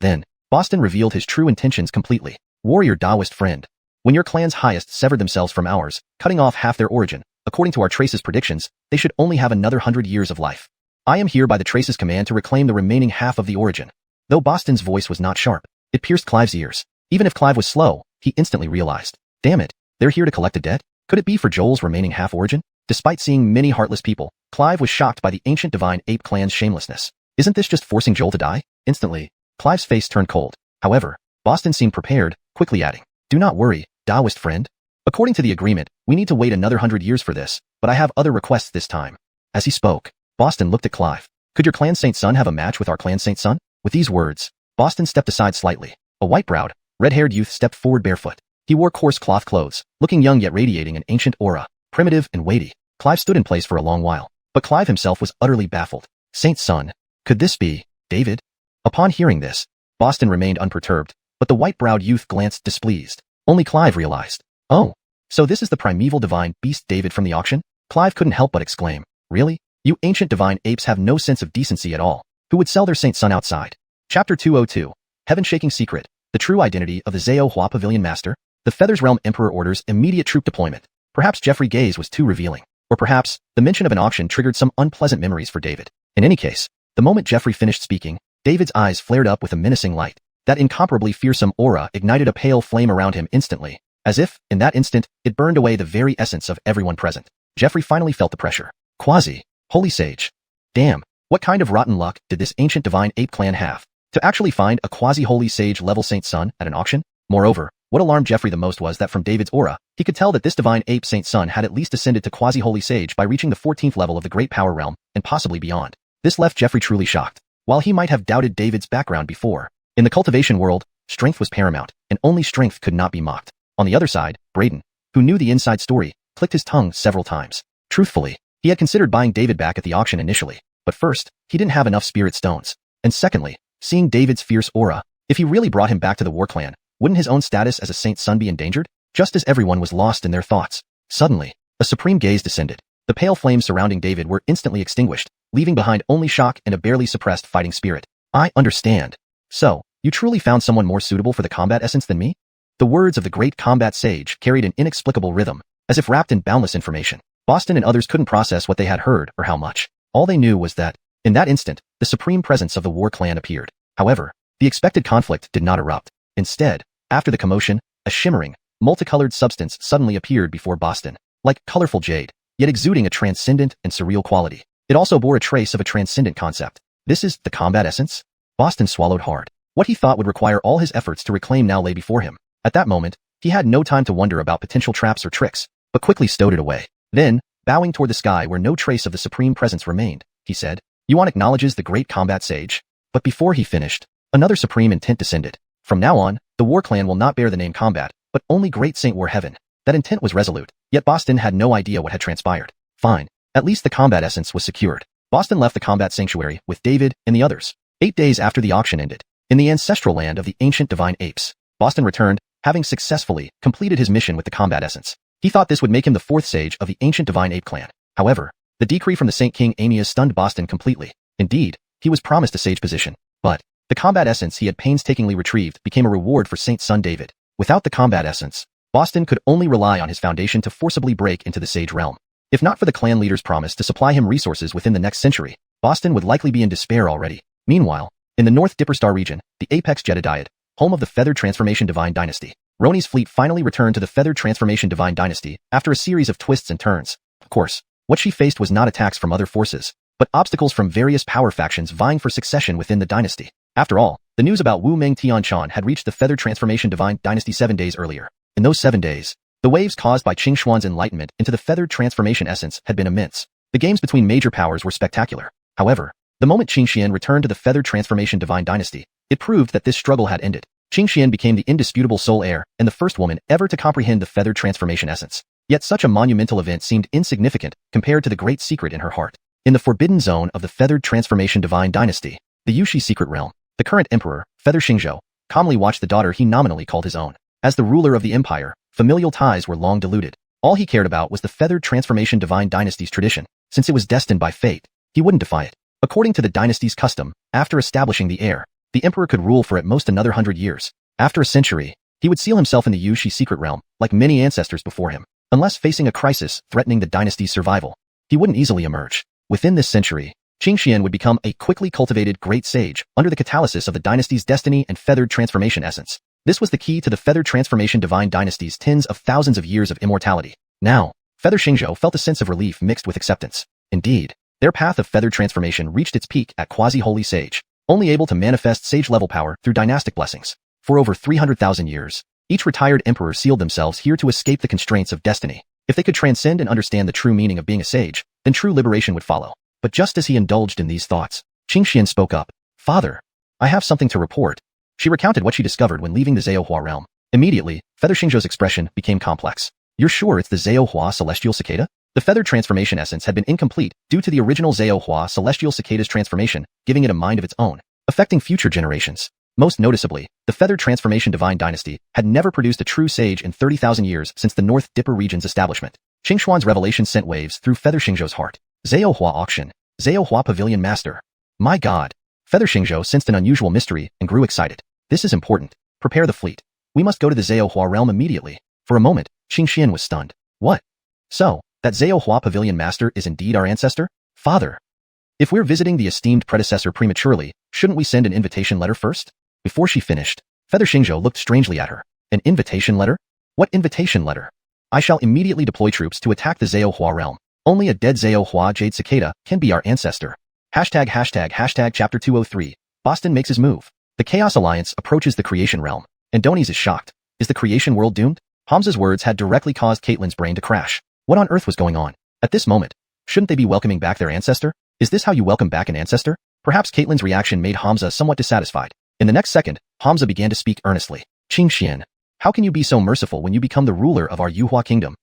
S1: Then, Boston revealed his true intentions completely. Warrior Taoist friend. When your clan's highest severed themselves from ours, cutting off half their origin, according to our trace's predictions, they should only have another 100 years of life. I am here by the trace's command to reclaim the remaining half of the origin. Though Boston's voice was not sharp, it pierced Clive's ears. Even if Clive was slow, he instantly realized. Damn it, they're here to collect a debt? Could it be for Joel's remaining half origin? Despite seeing many heartless people, Clive was shocked by the ancient divine ape clan's shamelessness. Isn't this just forcing Joel to die? Instantly, Clive's face turned cold. However, Boston seemed prepared, quickly adding, "Do not worry, Taoist friend. According to the agreement, we need to wait another 100 years for this, but I have other requests this time." As he spoke, Boston looked at Clive. "Could your clan Saint Sun have a match with our clan Saint Sun?" With these words, Boston stepped aside slightly. A white-browed, red-haired youth stepped forward barefoot. He wore coarse cloth clothes, looking young yet radiating an ancient aura, primitive and weighty. Clive stood in place for a long while, but Clive himself was utterly baffled. Saint Sun? Could this be David? Upon hearing this, Boston remained unperturbed, but the white-browed youth glanced displeased. Only Clive realized. "Oh, so this is the primeval divine beast David from the auction?" Clive couldn't help but exclaim. "Really? You ancient divine apes have no sense of decency at all. Who would sell their Saint Sun outside?" Chapter 202. Heaven-shaking secret. The true identity of the xuanhuan pavilion master. The Feathers Realm Emperor orders immediate troop deployment. Perhaps Jeffrey's gaze was too revealing. Or perhaps, the mention of an auction triggered some unpleasant memories for David. In any case, the moment Jeffrey finished speaking, David's eyes flared up with a menacing light. That incomparably fearsome aura ignited a pale flame around him instantly, as if, in that instant, it burned away the very essence of everyone present. Jeffrey finally felt the pressure. Holy Sage. Damn, what kind of rotten luck did this ancient divine ape clan have to actually find a quasi-holy sage level Saint Sun at an auction? Moreover, what alarmed Jeffrey the most was that from David's aura, he could tell that this divine ape Saint Sun had at least ascended to quasi-holy sage by reaching the 14th level of the Great Power Realm, and possibly beyond. This left Jeffrey truly shocked. While he might have doubted David's background before, in the cultivation world, strength was paramount, and only strength could not be mocked. On the other side, Braden, who knew the inside story, clicked his tongue several times. Truthfully, he had considered buying David back at the auction initially, but first, he didn't have enough spirit stones. And secondly, seeing David's fierce aura, if he really brought him back to the war clan, wouldn't his own status as a Saint Sun be endangered? Just as everyone was lost in their thoughts. Suddenly, a supreme gaze descended. The pale flames surrounding David were instantly extinguished, leaving behind only shock and a barely suppressed fighting spirit. "I understand. So, you truly found someone more suitable for the combat essence than me?" The words of the great combat sage carried an inexplicable rhythm, as if wrapped in boundless information. Boston and others couldn't process what they had heard or how much. All they knew was that, in that instant, the supreme presence of the war clan appeared. However, the expected conflict did not erupt. Instead, after the commotion, a shimmering, multicolored substance suddenly appeared before Boston, like colorful jade, yet exuding a transcendent and surreal quality. It also bore a trace of a transcendent concept. "This is the combat essence?" Boston swallowed hard. What he thought would require all his efforts to reclaim now lay before him. At that moment, he had no time to wonder about potential traps or tricks, but quickly stowed it away. Then, bowing toward the sky where no trace of the supreme presence remained, he said, "Yuan acknowledges the great combat sage." But before he finished, another supreme intent descended. From now on, the war clan will not bear the name combat, but only Great Saint War Heaven. That intent was resolute, yet Boston had no idea what had transpired. Fine. At least the combat essence was secured. Boston left the combat sanctuary with David and the others. 8 days after the auction ended, in the ancestral land of the ancient divine apes, Boston returned, having successfully completed his mission with the combat essence. He thought this would make him the 4th sage of the ancient divine ape clan. However, the decree from the Saint King Amias stunned Boston completely. Indeed, he was promised a sage position, but the combat essence he had painstakingly retrieved became a reward for Saint Sun David. Without the combat essence, Boston could only rely on his foundation to forcibly break into the sage realm. If not for the clan leader's promise to supply him resources within the next century, Boston would likely be in despair already. Meanwhile, in the North Dipperstar region, the Apex Jedediad, home of the Feathered Transformation Divine Dynasty, Roni's fleet finally returned to the Feathered Transformation Divine Dynasty after a series of twists and turns. Of course, what she faced was not attacks from other forces, but obstacles from various power factions vying for succession within the dynasty. After all, the news about Wu Meng Tianchan had reached the Feathered Transformation Divine Dynasty 7 days earlier. In those 7 days, the waves caused by Qing Xuan's enlightenment into the Feathered Transformation essence had been immense. The games between major powers were spectacular. However, the moment Xianxia returned to the Feathered Transformation Divine Dynasty, it proved that this struggle had ended. Xianxia became the indisputable sole heir and the first woman ever to comprehend the Feathered Transformation essence. Yet such a monumental event seemed insignificant compared to the great secret in her heart. In the forbidden zone of the Feathered Transformation Divine Dynasty, the Yushi secret realm, the current emperor, Feather Xingzhou, calmly watched the daughter he nominally called his own. As the ruler of the empire, familial ties were long diluted. All he cared about was the Feathered Transformation Divine Dynasty's tradition. Since it was destined by fate, he wouldn't defy it. According to the dynasty's custom, after establishing the heir, the emperor could rule for at most another 100 years. After a century, he would seal himself in the Yushi secret realm, like many ancestors before him. Unless facing a crisis threatening the dynasty's survival, he wouldn't easily emerge. Within this century, Xianxia would become a quickly cultivated great sage under the catalysis of the dynasty's destiny and Feathered Transformation essence. This was the key to the Feathered Transformation Divine Dynasty's tens of thousands of years of immortality. Now, Feather Xingzhou felt a sense of relief mixed with acceptance. Indeed, their path of Feathered Transformation reached its peak at Quasi-Holy Sage. only able to manifest sage-level power through dynastic blessings. For over 300,000 years, each retired emperor sealed themselves here to escape the constraints of destiny. If they could transcend and understand the true meaning of being a sage, then true liberation would follow. But just as he indulged in these thoughts, Xianxia spoke up. Father, I have something to report. She recounted what she discovered when leaving the xuanhuan realm. Immediately, Feather Xingzhou's expression became complex. You're sure it's the xuanhuan celestial cicada? The feathered transformation essence had been incomplete due to the original xuanhuan celestial cicada's transformation, giving it a mind of its own, affecting future generations. Most noticeably, the feathered transformation divine dynasty had never produced a true sage in 30,000 years since the North Dipper region's establishment. Xingxuan's revelation sent waves through Feather Xingzhou's heart. Xuanhua auction. Xuanhua pavilion master. My god. Feather Xingzhou sensed an unusual mystery and grew excited. This is important. Prepare the fleet. We must go to the Xuanhua realm immediately. For a moment, Xingxian was stunned. What? So, that Xuanhua pavilion master is indeed our ancestor? Father. If we're visiting the esteemed predecessor prematurely, shouldn't we send an invitation letter first? Before she finished, Feather Xingzhou looked strangely at her. An invitation letter? What invitation letter? I shall immediately deploy troops to attack the Xuanhua realm. Only a dead Xuanhua jade cicada can be our ancestor. Hashtag chapter 203. Boston makes his move. The Chaos Alliance approaches the creation realm, and Donies is shocked. Is the creation world doomed? Hamza's words had directly caused Caitlyn's brain to crash. What on earth was going on? At this moment, shouldn't they be welcoming back their ancestor? Is this how you welcome back an ancestor? Perhaps Caitlyn's reaction made Hamza somewhat dissatisfied. In the next second, Hamza began to speak earnestly. Xingxian, how can you be so merciful when you become the ruler of our Yuhua kingdom?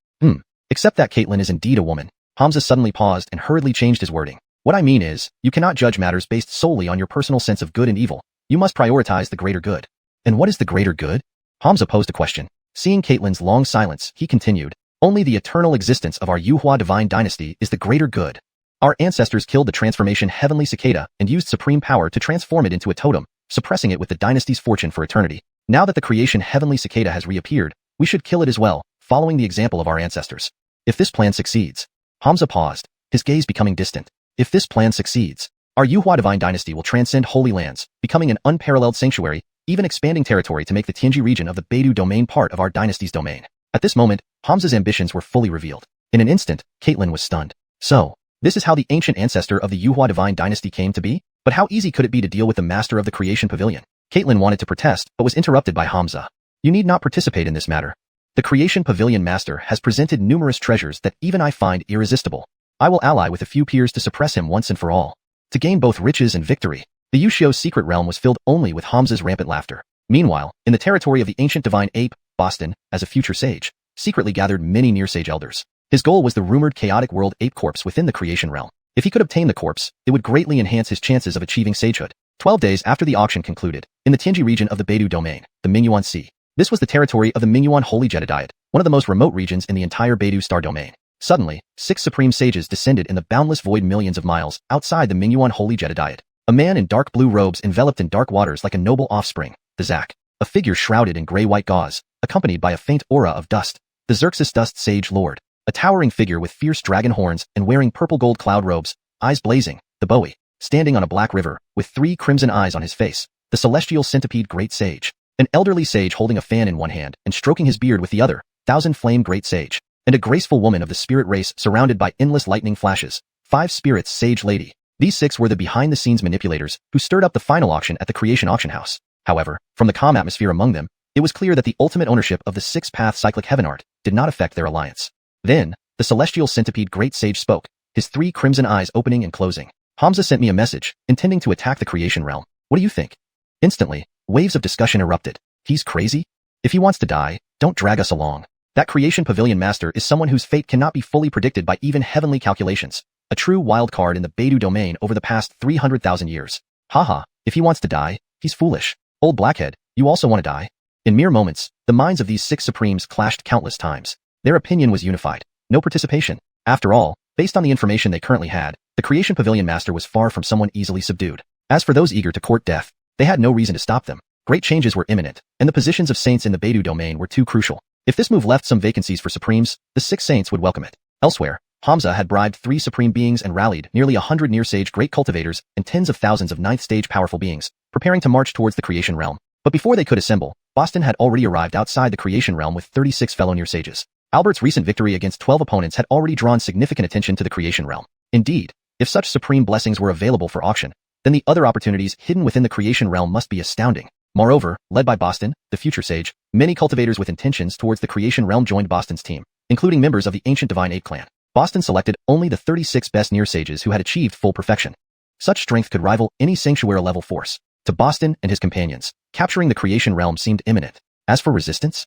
S1: Except that Caitlyn is indeed a woman. Hamza suddenly paused and hurriedly changed his wording. What I mean is, you cannot judge matters based solely on your personal sense of good and evil. You must prioritize the greater good. And what is the greater good? Hamza posed a question. Seeing Caitlyn's long silence, he continued. Only the eternal existence of our Yuhua divine dynasty is the greater good. Our ancestors killed the transformation heavenly cicada and used supreme power to transform it into a totem, suppressing it with the dynasty's fortune for eternity. Now that the creation heavenly cicada has reappeared, we should kill it as well, following the example of our ancestors. If this plan succeeds. Hamza paused, his gaze becoming distant. If this plan succeeds, our Yuhua divine dynasty will transcend holy lands, becoming an unparalleled sanctuary, even expanding territory to make the Tianji region of the Beidou domain part of our dynasty's domain. At this moment, Hamza's ambitions were fully revealed. In an instant, Caitlyn was stunned. So, this is how the ancient ancestor of the Yuhua divine dynasty came to be? But how easy could it be to deal with the master of the creation pavilion? Caitlyn wanted to protest, but was interrupted by Hamza. You need not participate in this matter. The creation pavilion master has presented numerous treasures that even I find irresistible. I will ally with a few peers to suppress him once and for all. To gain both riches and victory. The Wuxia's secret realm was filled only with Hamza's rampant laughter. Meanwhile, in the territory of the ancient divine ape, Boston, as a future sage, secretly gathered many near-sage elders. His goal was the rumored chaotic world ape corpse within the creation realm. If he could obtain the corpse, it would greatly enhance his chances of achieving sagehood. 12 days after the auction concluded, in the Tianji region of the Beidou domain, the Mingyuan Sea. This was the territory of the Mingyuan Holy Jedediet, one of the most remote regions in the entire Beidou star domain. Suddenly, 6 supreme sages descended in the boundless void millions of miles outside the Mingyuan Holy Jedediet. A man in dark blue robes enveloped in dark waters like a noble offspring, the Zak. A figure shrouded in gray-white gauze, accompanied by a faint aura of dust, the Xerxes Dust Sage Lord. A towering figure with fierce dragon horns and wearing purple gold cloud robes, eyes blazing, the Bowie, standing on a black river, with 3 crimson eyes on his face, the celestial centipede great sage. An elderly sage holding a fan in one hand and stroking his beard with the other, thousand flame great sage. And a graceful woman of the spirit race surrounded by endless lightning flashes, 5 spirits sage lady. These 6 were the behind-the-scenes manipulators who stirred up the final auction at the creation auction house. However, from the calm atmosphere among them, it was clear that the ultimate ownership of the 6-path cyclic heaven art did not affect their alliance. Then, the celestial centipede great sage spoke, his 3 crimson eyes opening and closing. Hamza sent me a message, intending to attack the creation realm. What do you think? Instantly, waves of discussion erupted. He's crazy? If he wants to die, don't drag us along. That creation pavilion master is someone whose fate cannot be fully predicted by even heavenly calculations. A true wild card in the Beidou domain over the past 300,000 years. Haha, if he wants to die, he's foolish. Old Blackhead, you also want to die? In mere moments, the minds of these 6 supremes clashed countless times. Their opinion was unified. No participation. After all, based on the information they currently had, the creation pavilion master was far from someone easily subdued. As for those eager to court death, they had no reason to stop them. Great changes were imminent, and the positions of saints in the Beidou domain were too crucial. If this move left some vacancies for supremes, the 6 saints would welcome it. Elsewhere, Hamza had bribed 3 supreme beings and rallied nearly 100 near-sage great cultivators and tens of thousands of 9th-stage powerful beings, preparing to march towards the creation realm. But before they could assemble, Boston had already arrived outside the creation realm with 36 fellow near-sages. Albert's recent victory against 12 opponents had already drawn significant attention to the creation realm. Indeed, if such supreme blessings were available for auction, then the other opportunities hidden within the creation realm must be astounding. Moreover, led by Boston, the future sage, many cultivators with intentions towards the creation realm joined Boston's team, including members of the ancient divine ape clan. Boston selected only the 36 best near sages who had achieved full perfection. Such strength could rival any sanctuary-level force. To Boston and his companions, capturing the creation realm seemed imminent. As for resistance?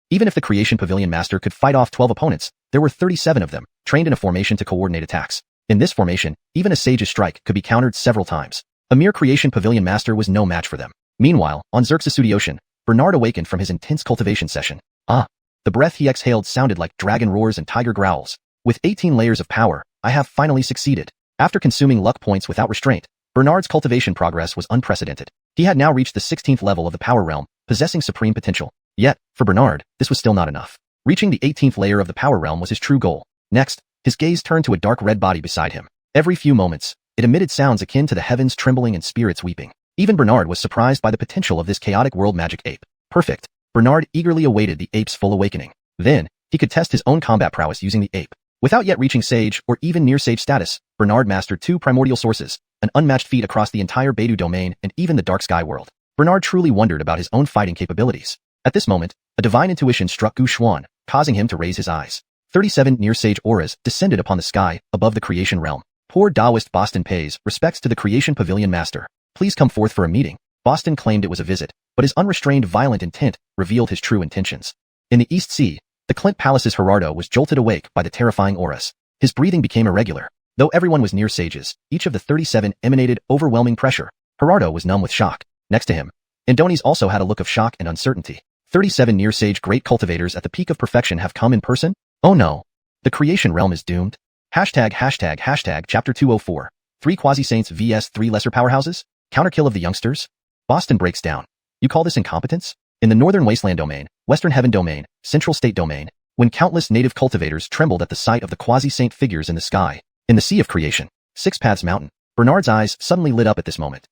S1: Even if the creation pavilion master could fight off 12 opponents, there were 37 of them, trained in a formation to coordinate attacks. In this formation, even a sage's strike could be countered several times. A mere creation pavilion master was no match for them. Meanwhile, on Xerxesudi Ocean, Bernard awakened from his intense cultivation session. The breath he exhaled sounded like dragon roars and tiger growls. With 18 layers of power, I have finally succeeded. After consuming luck points without restraint, Bernard's cultivation progress was unprecedented. He had now reached the 16th level of the power realm, possessing supreme potential. Yet, for Bernard, this was still not enough. Reaching the 18th layer of the power realm was his true goal. Next, his gaze turned to a dark red body beside him. Every few moments, it emitted sounds akin to the heavens trembling and spirits weeping. Even Bernard was surprised by the potential of this chaotic world magic ape. Perfect. Bernard eagerly awaited the ape's full awakening. Then, he could test his own combat prowess using the ape. Without yet reaching sage or even near sage status, Bernard mastered 2 primordial sources, an unmatched feat across the entire Beidou domain and even the dark sky world. Bernard truly wondered about his own fighting capabilities. At this moment, a divine intuition struck Xuanhuan, causing him to raise his eyes. 37 near sage auras descended upon the sky above the creation realm. Poor Taoist Boston pays respects to the creation pavilion master. Please come forth for a meeting. Boston claimed it was a visit, but his unrestrained violent intent revealed his true intentions. In the East Sea, the Clint Palace's Gerardo was jolted awake by the terrifying auras. His breathing became irregular. Though everyone was near sages, each of the 37 emanated overwhelming pressure. Gerardo was numb with shock. Next to him, Indones also had a look of shock and uncertainty. 37 near sage great cultivators at the peak of perfection have come in person? Oh no. The creation realm is doomed. Chapter 204. 3 quasi-saints vs 3 lesser powerhouses? Counterkill of the youngsters? Boston breaks down. You call this incompetence? In the Northern Wasteland domain, Western Heaven domain, Central State domain, when countless native cultivators trembled at the sight of the quasi-saint figures in the sky, in the Sea of Creation, Six Paths Mountain, Bernard's eyes suddenly lit up at this moment.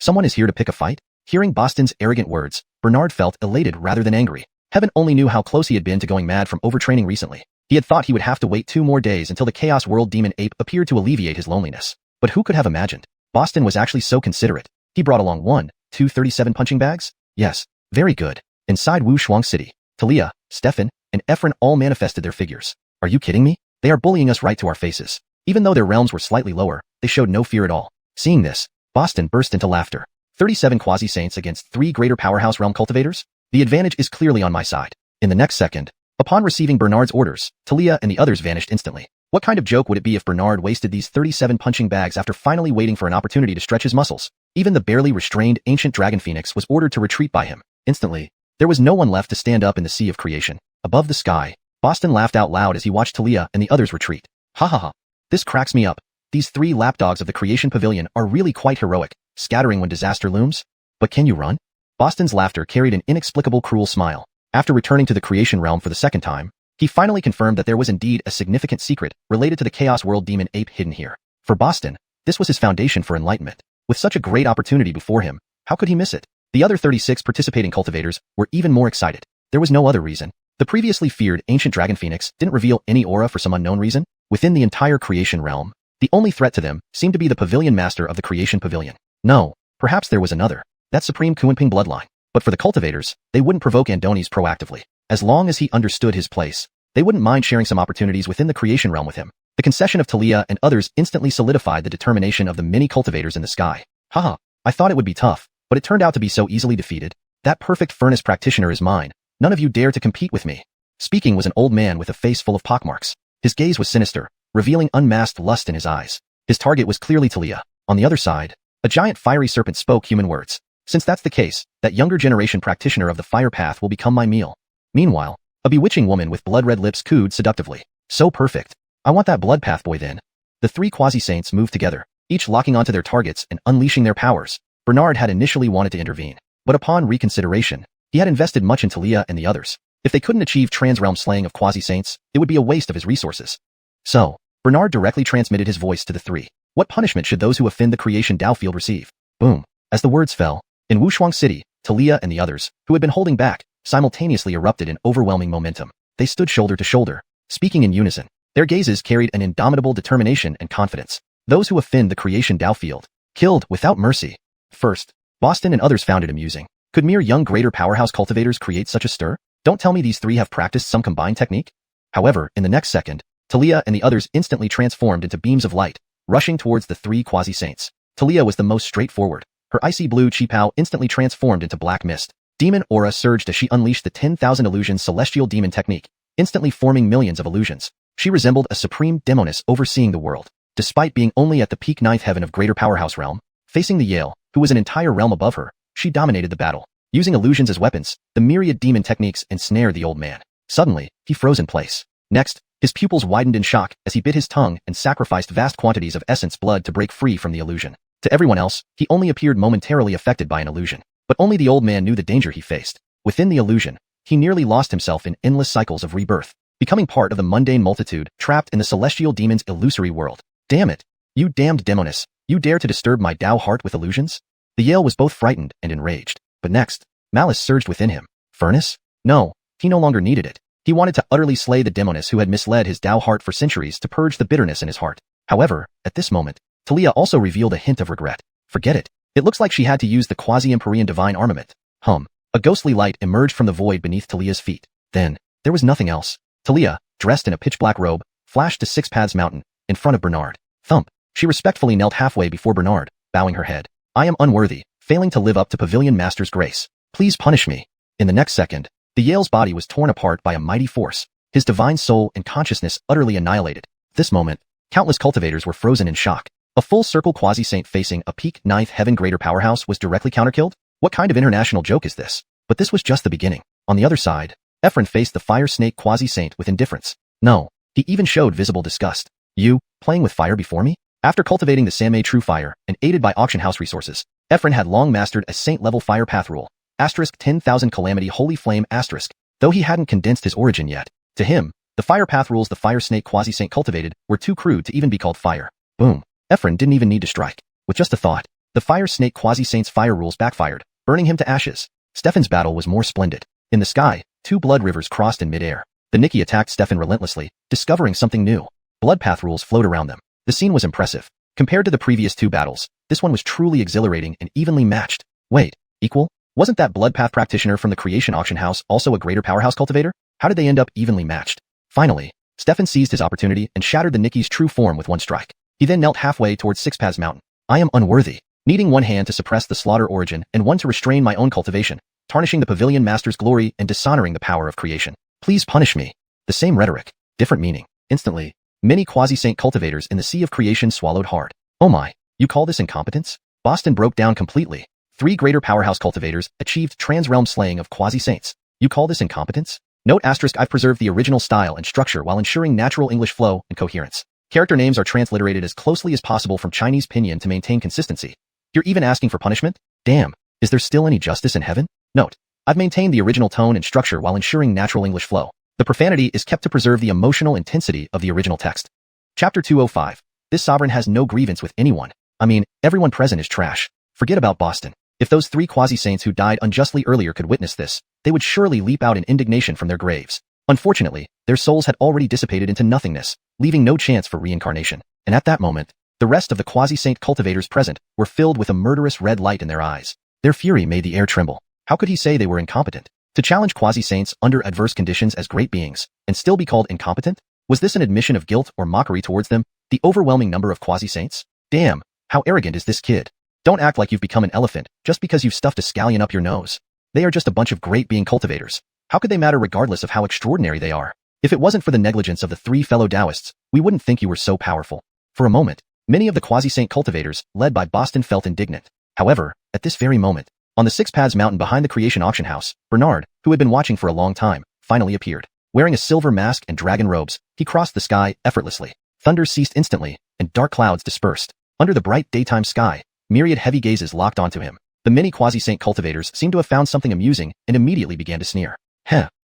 S1: Someone is here to pick a fight? Hearing Boston's arrogant words, Bernard felt elated rather than angry. Heaven only knew how close he had been to going mad from overtraining recently. He had thought he would have to wait 2 more days until the Chaos World Demon Ape appeared to alleviate his loneliness. But who could have imagined? Boston was actually so considerate. He brought along 1, 2 37 punching bags? Yes. Very good. Inside Wuxia City, Talia, Stefan, and Efren all manifested their figures. Are you kidding me? They are bullying us right to our faces. Even though their realms were slightly lower, they showed no fear at all. Seeing this, Boston burst into laughter. 37 quasi-saints against 3 greater powerhouse realm cultivators? The advantage is clearly on my side. In the next second, upon receiving Bernard's orders, Talia and the others vanished instantly. What kind of joke would it be if Bernard wasted these 37 punching bags after finally waiting for an opportunity to stretch his muscles? Even the barely restrained ancient dragon phoenix was ordered to retreat by him. Instantly, there was no one left to stand up in the Sea of Creation. Above the sky, Boston laughed out loud as he watched Talia and the others retreat. Ha ha ha. This cracks me up. These 3 lapdogs of the Creation Pavilion are really quite heroic, scattering when disaster looms. But can you run? Boston's laughter carried an inexplicable cruel smile. After returning to the Creation Realm for the second time, he finally confirmed that there was indeed a significant secret related to the Chaos World Demon Ape hidden here. For Boston, this was his foundation for enlightenment. With such a great opportunity before him, how could he miss it? The other 36 participating cultivators were even more excited. There was no other reason. The previously feared ancient dragon phoenix didn't reveal any aura for some unknown reason. Within the entire Creation Realm, the only threat to them seemed to be the pavilion master of the Creation Pavilion. No, perhaps there was another. That supreme Kunping bloodline. But for the cultivators, they wouldn't provoke Indones proactively. As long as he understood his place, they wouldn't mind sharing some opportunities within the Creation Realm with him. The concession of Talia and others instantly solidified the determination of the many cultivators in the sky. Haha, I thought it would be tough, but it turned out to be so easily defeated. That perfect furnace practitioner is mine. None of you dare to compete with me. Speaking was an old man with a face full of pockmarks. His gaze was sinister, revealing unmasked lust in his eyes. His target was clearly Talia. On the other side, a giant fiery serpent spoke human words. Since that's the case, that younger generation practitioner of the fire path will become my meal. Meanwhile, a bewitching woman with blood-red lips cooed seductively. So perfect. I want that blood path boy then. The 3 quasi-saints moved together, each locking onto their targets and unleashing their powers. Bernard had initially wanted to intervene, but upon reconsideration, he had invested much in Talia and the others. If they couldn't achieve trans-realm slaying of quasi-saints, it would be a waste of his resources. So, Bernard directly transmitted his voice to the 3. What punishment should those who offend the creation Dao field receive? Boom. As the words fell, in Wuxia City, Talia and the others, who had been holding back, simultaneously erupted in overwhelming momentum. They stood shoulder to shoulder, speaking in unison. Their gazes carried an indomitable determination and confidence. Those who offend the creation Dao field, Killed without mercy. First, Boston and others found it amusing. Could mere young greater powerhouse cultivators create such a stir? Don't tell me these three have practiced some combined technique? However, in the next second, Talia and the others instantly transformed into beams of light, rushing towards the three quasi-saints. Talia was the most straightforward. Her icy blue chi-pao instantly transformed into black mist. Demon aura surged as she unleashed the 10,000 illusions celestial demon technique, instantly forming millions of illusions. She resembled a supreme demoness overseeing the world. Despite being only at the peak ninth heaven of greater powerhouse realm, facing the Yale, who was an entire realm above her, she dominated the battle. Using illusions as weapons, the myriad demon techniques ensnared the old man. Suddenly, he froze in place. Next, his pupils widened in shock as he bit his tongue and sacrificed vast quantities of essence blood to break free from the illusion. To everyone else, he only appeared momentarily affected by an illusion. But only the old man knew the danger he faced. Within the illusion, he nearly lost himself in endless cycles of rebirth, becoming part of the mundane multitude trapped in the celestial demon's illusory world. Damn it! You damned demoness! You dare to disturb my Tao heart with illusions? The Yale was both frightened and enraged. But next, malice surged within him. Furnace? No, he no longer needed it. He wanted to utterly slay the demoness who had misled his Tao heart for centuries to purge the bitterness in his heart. However, at this moment, Talia also revealed a hint of regret. Forget it. It looks like she had to use the quasi-Empyrean divine armament. A ghostly light emerged from the void beneath Talia's feet. Then, there was nothing else. Talia, dressed in a pitch-black robe, flashed to Six Paths Mountain, in front of Bernard. Thump. She respectfully knelt halfway before Bernard, bowing her head. I am unworthy, failing to live up to Pavilion Master's grace. Please punish me. In the next second, the Yale's body was torn apart by a mighty force, his divine soul and consciousness utterly annihilated. At this moment, countless cultivators were frozen in shock. A full-circle quasi-saint facing a peak ninth heaven greater powerhouse was directly counter-killed? What kind of international joke is this? But this was just the beginning. On the other side, Ephraim faced the fire snake quasi-saint with indifference. No, he even showed visible disgust. You, playing with fire before me? After cultivating the Samay True Fire and aided by auction house resources, Ephraim had long mastered a saint-level fire path rule. 10,000 Calamity Holy Flame *. Though he hadn't condensed his origin yet, to him, the fire path rules the fire snake quasi-saint cultivated were too crude to even be called fire. Boom. Ephraim didn't even need to strike. With just a thought, the fire snake quasi-saint's fire rules backfired, burning him to ashes. Stefan's battle was more splendid. In the sky, two blood rivers crossed in midair. The Nikki attacked Stefan relentlessly, discovering something new. Blood path rules flowed around them. The scene was impressive. Compared to the previous two battles, this one was truly exhilarating and evenly matched. Wait, equal? Wasn't that blood path practitioner from the creation auction house also a greater powerhouse cultivator? How did they end up evenly matched? Finally, Stefan seized his opportunity and shattered the Nikki's true form with one strike. He then knelt halfway towards Six Paths Mountain. I am unworthy. Needing one hand to suppress the slaughter origin and one to restrain my own cultivation, tarnishing the Pavilion Master's glory and dishonoring the power of creation. Please punish me. The same rhetoric, different meaning. Instantly, many quasi-saint cultivators in the sea of creation swallowed hard. Oh my, you call this incompetence? Boston broke down completely. 3 greater powerhouse cultivators achieved trans-realm slaying of quasi-saints. You call this incompetence? Note *, I've preserved the original style and structure while ensuring natural English flow and coherence. Character names are transliterated as closely as possible from Chinese pinyin to maintain consistency. You're even asking for punishment? Damn, is there still any justice in heaven? Note, I've maintained the original tone and structure while ensuring natural English flow. The profanity is kept to preserve the emotional intensity of the original text. Chapter 205. This sovereign has no grievance with anyone. I mean, everyone present is trash. Forget about Boston. If those 3 quasi-saints who died unjustly earlier could witness this, they would surely leap out in indignation from their graves. Unfortunately, their souls had already dissipated into nothingness, leaving no chance for reincarnation. And at that moment, the rest of the quasi-saint cultivators present were filled with a murderous red light in their eyes. Their fury made the air tremble. How could he say they were incompetent? To challenge quasi-saints under adverse conditions as great beings, and still be called incompetent? Was this an admission of guilt or mockery towards them, the overwhelming number of quasi-saints? Damn, how arrogant is this kid? Don't act like you've become an elephant just because you've stuffed a scallion up your nose. They are just a bunch of great being cultivators. How could they matter regardless of how extraordinary they are? If it wasn't for the negligence of the 3 fellow Taoists, we wouldn't think you were so powerful. For a moment, many of the quasi-saint cultivators, led by Boston, felt indignant. However, at this very moment, on the Six Paths Mountain behind the creation auction house, Bernard, who had been watching for a long time, finally appeared. Wearing a silver mask and dragon robes, he crossed the sky effortlessly. Thunder ceased instantly, and dark clouds dispersed. Under the bright daytime sky, myriad heavy gazes locked onto him. The many quasi-saint cultivators seemed to have found something amusing and immediately began to sneer.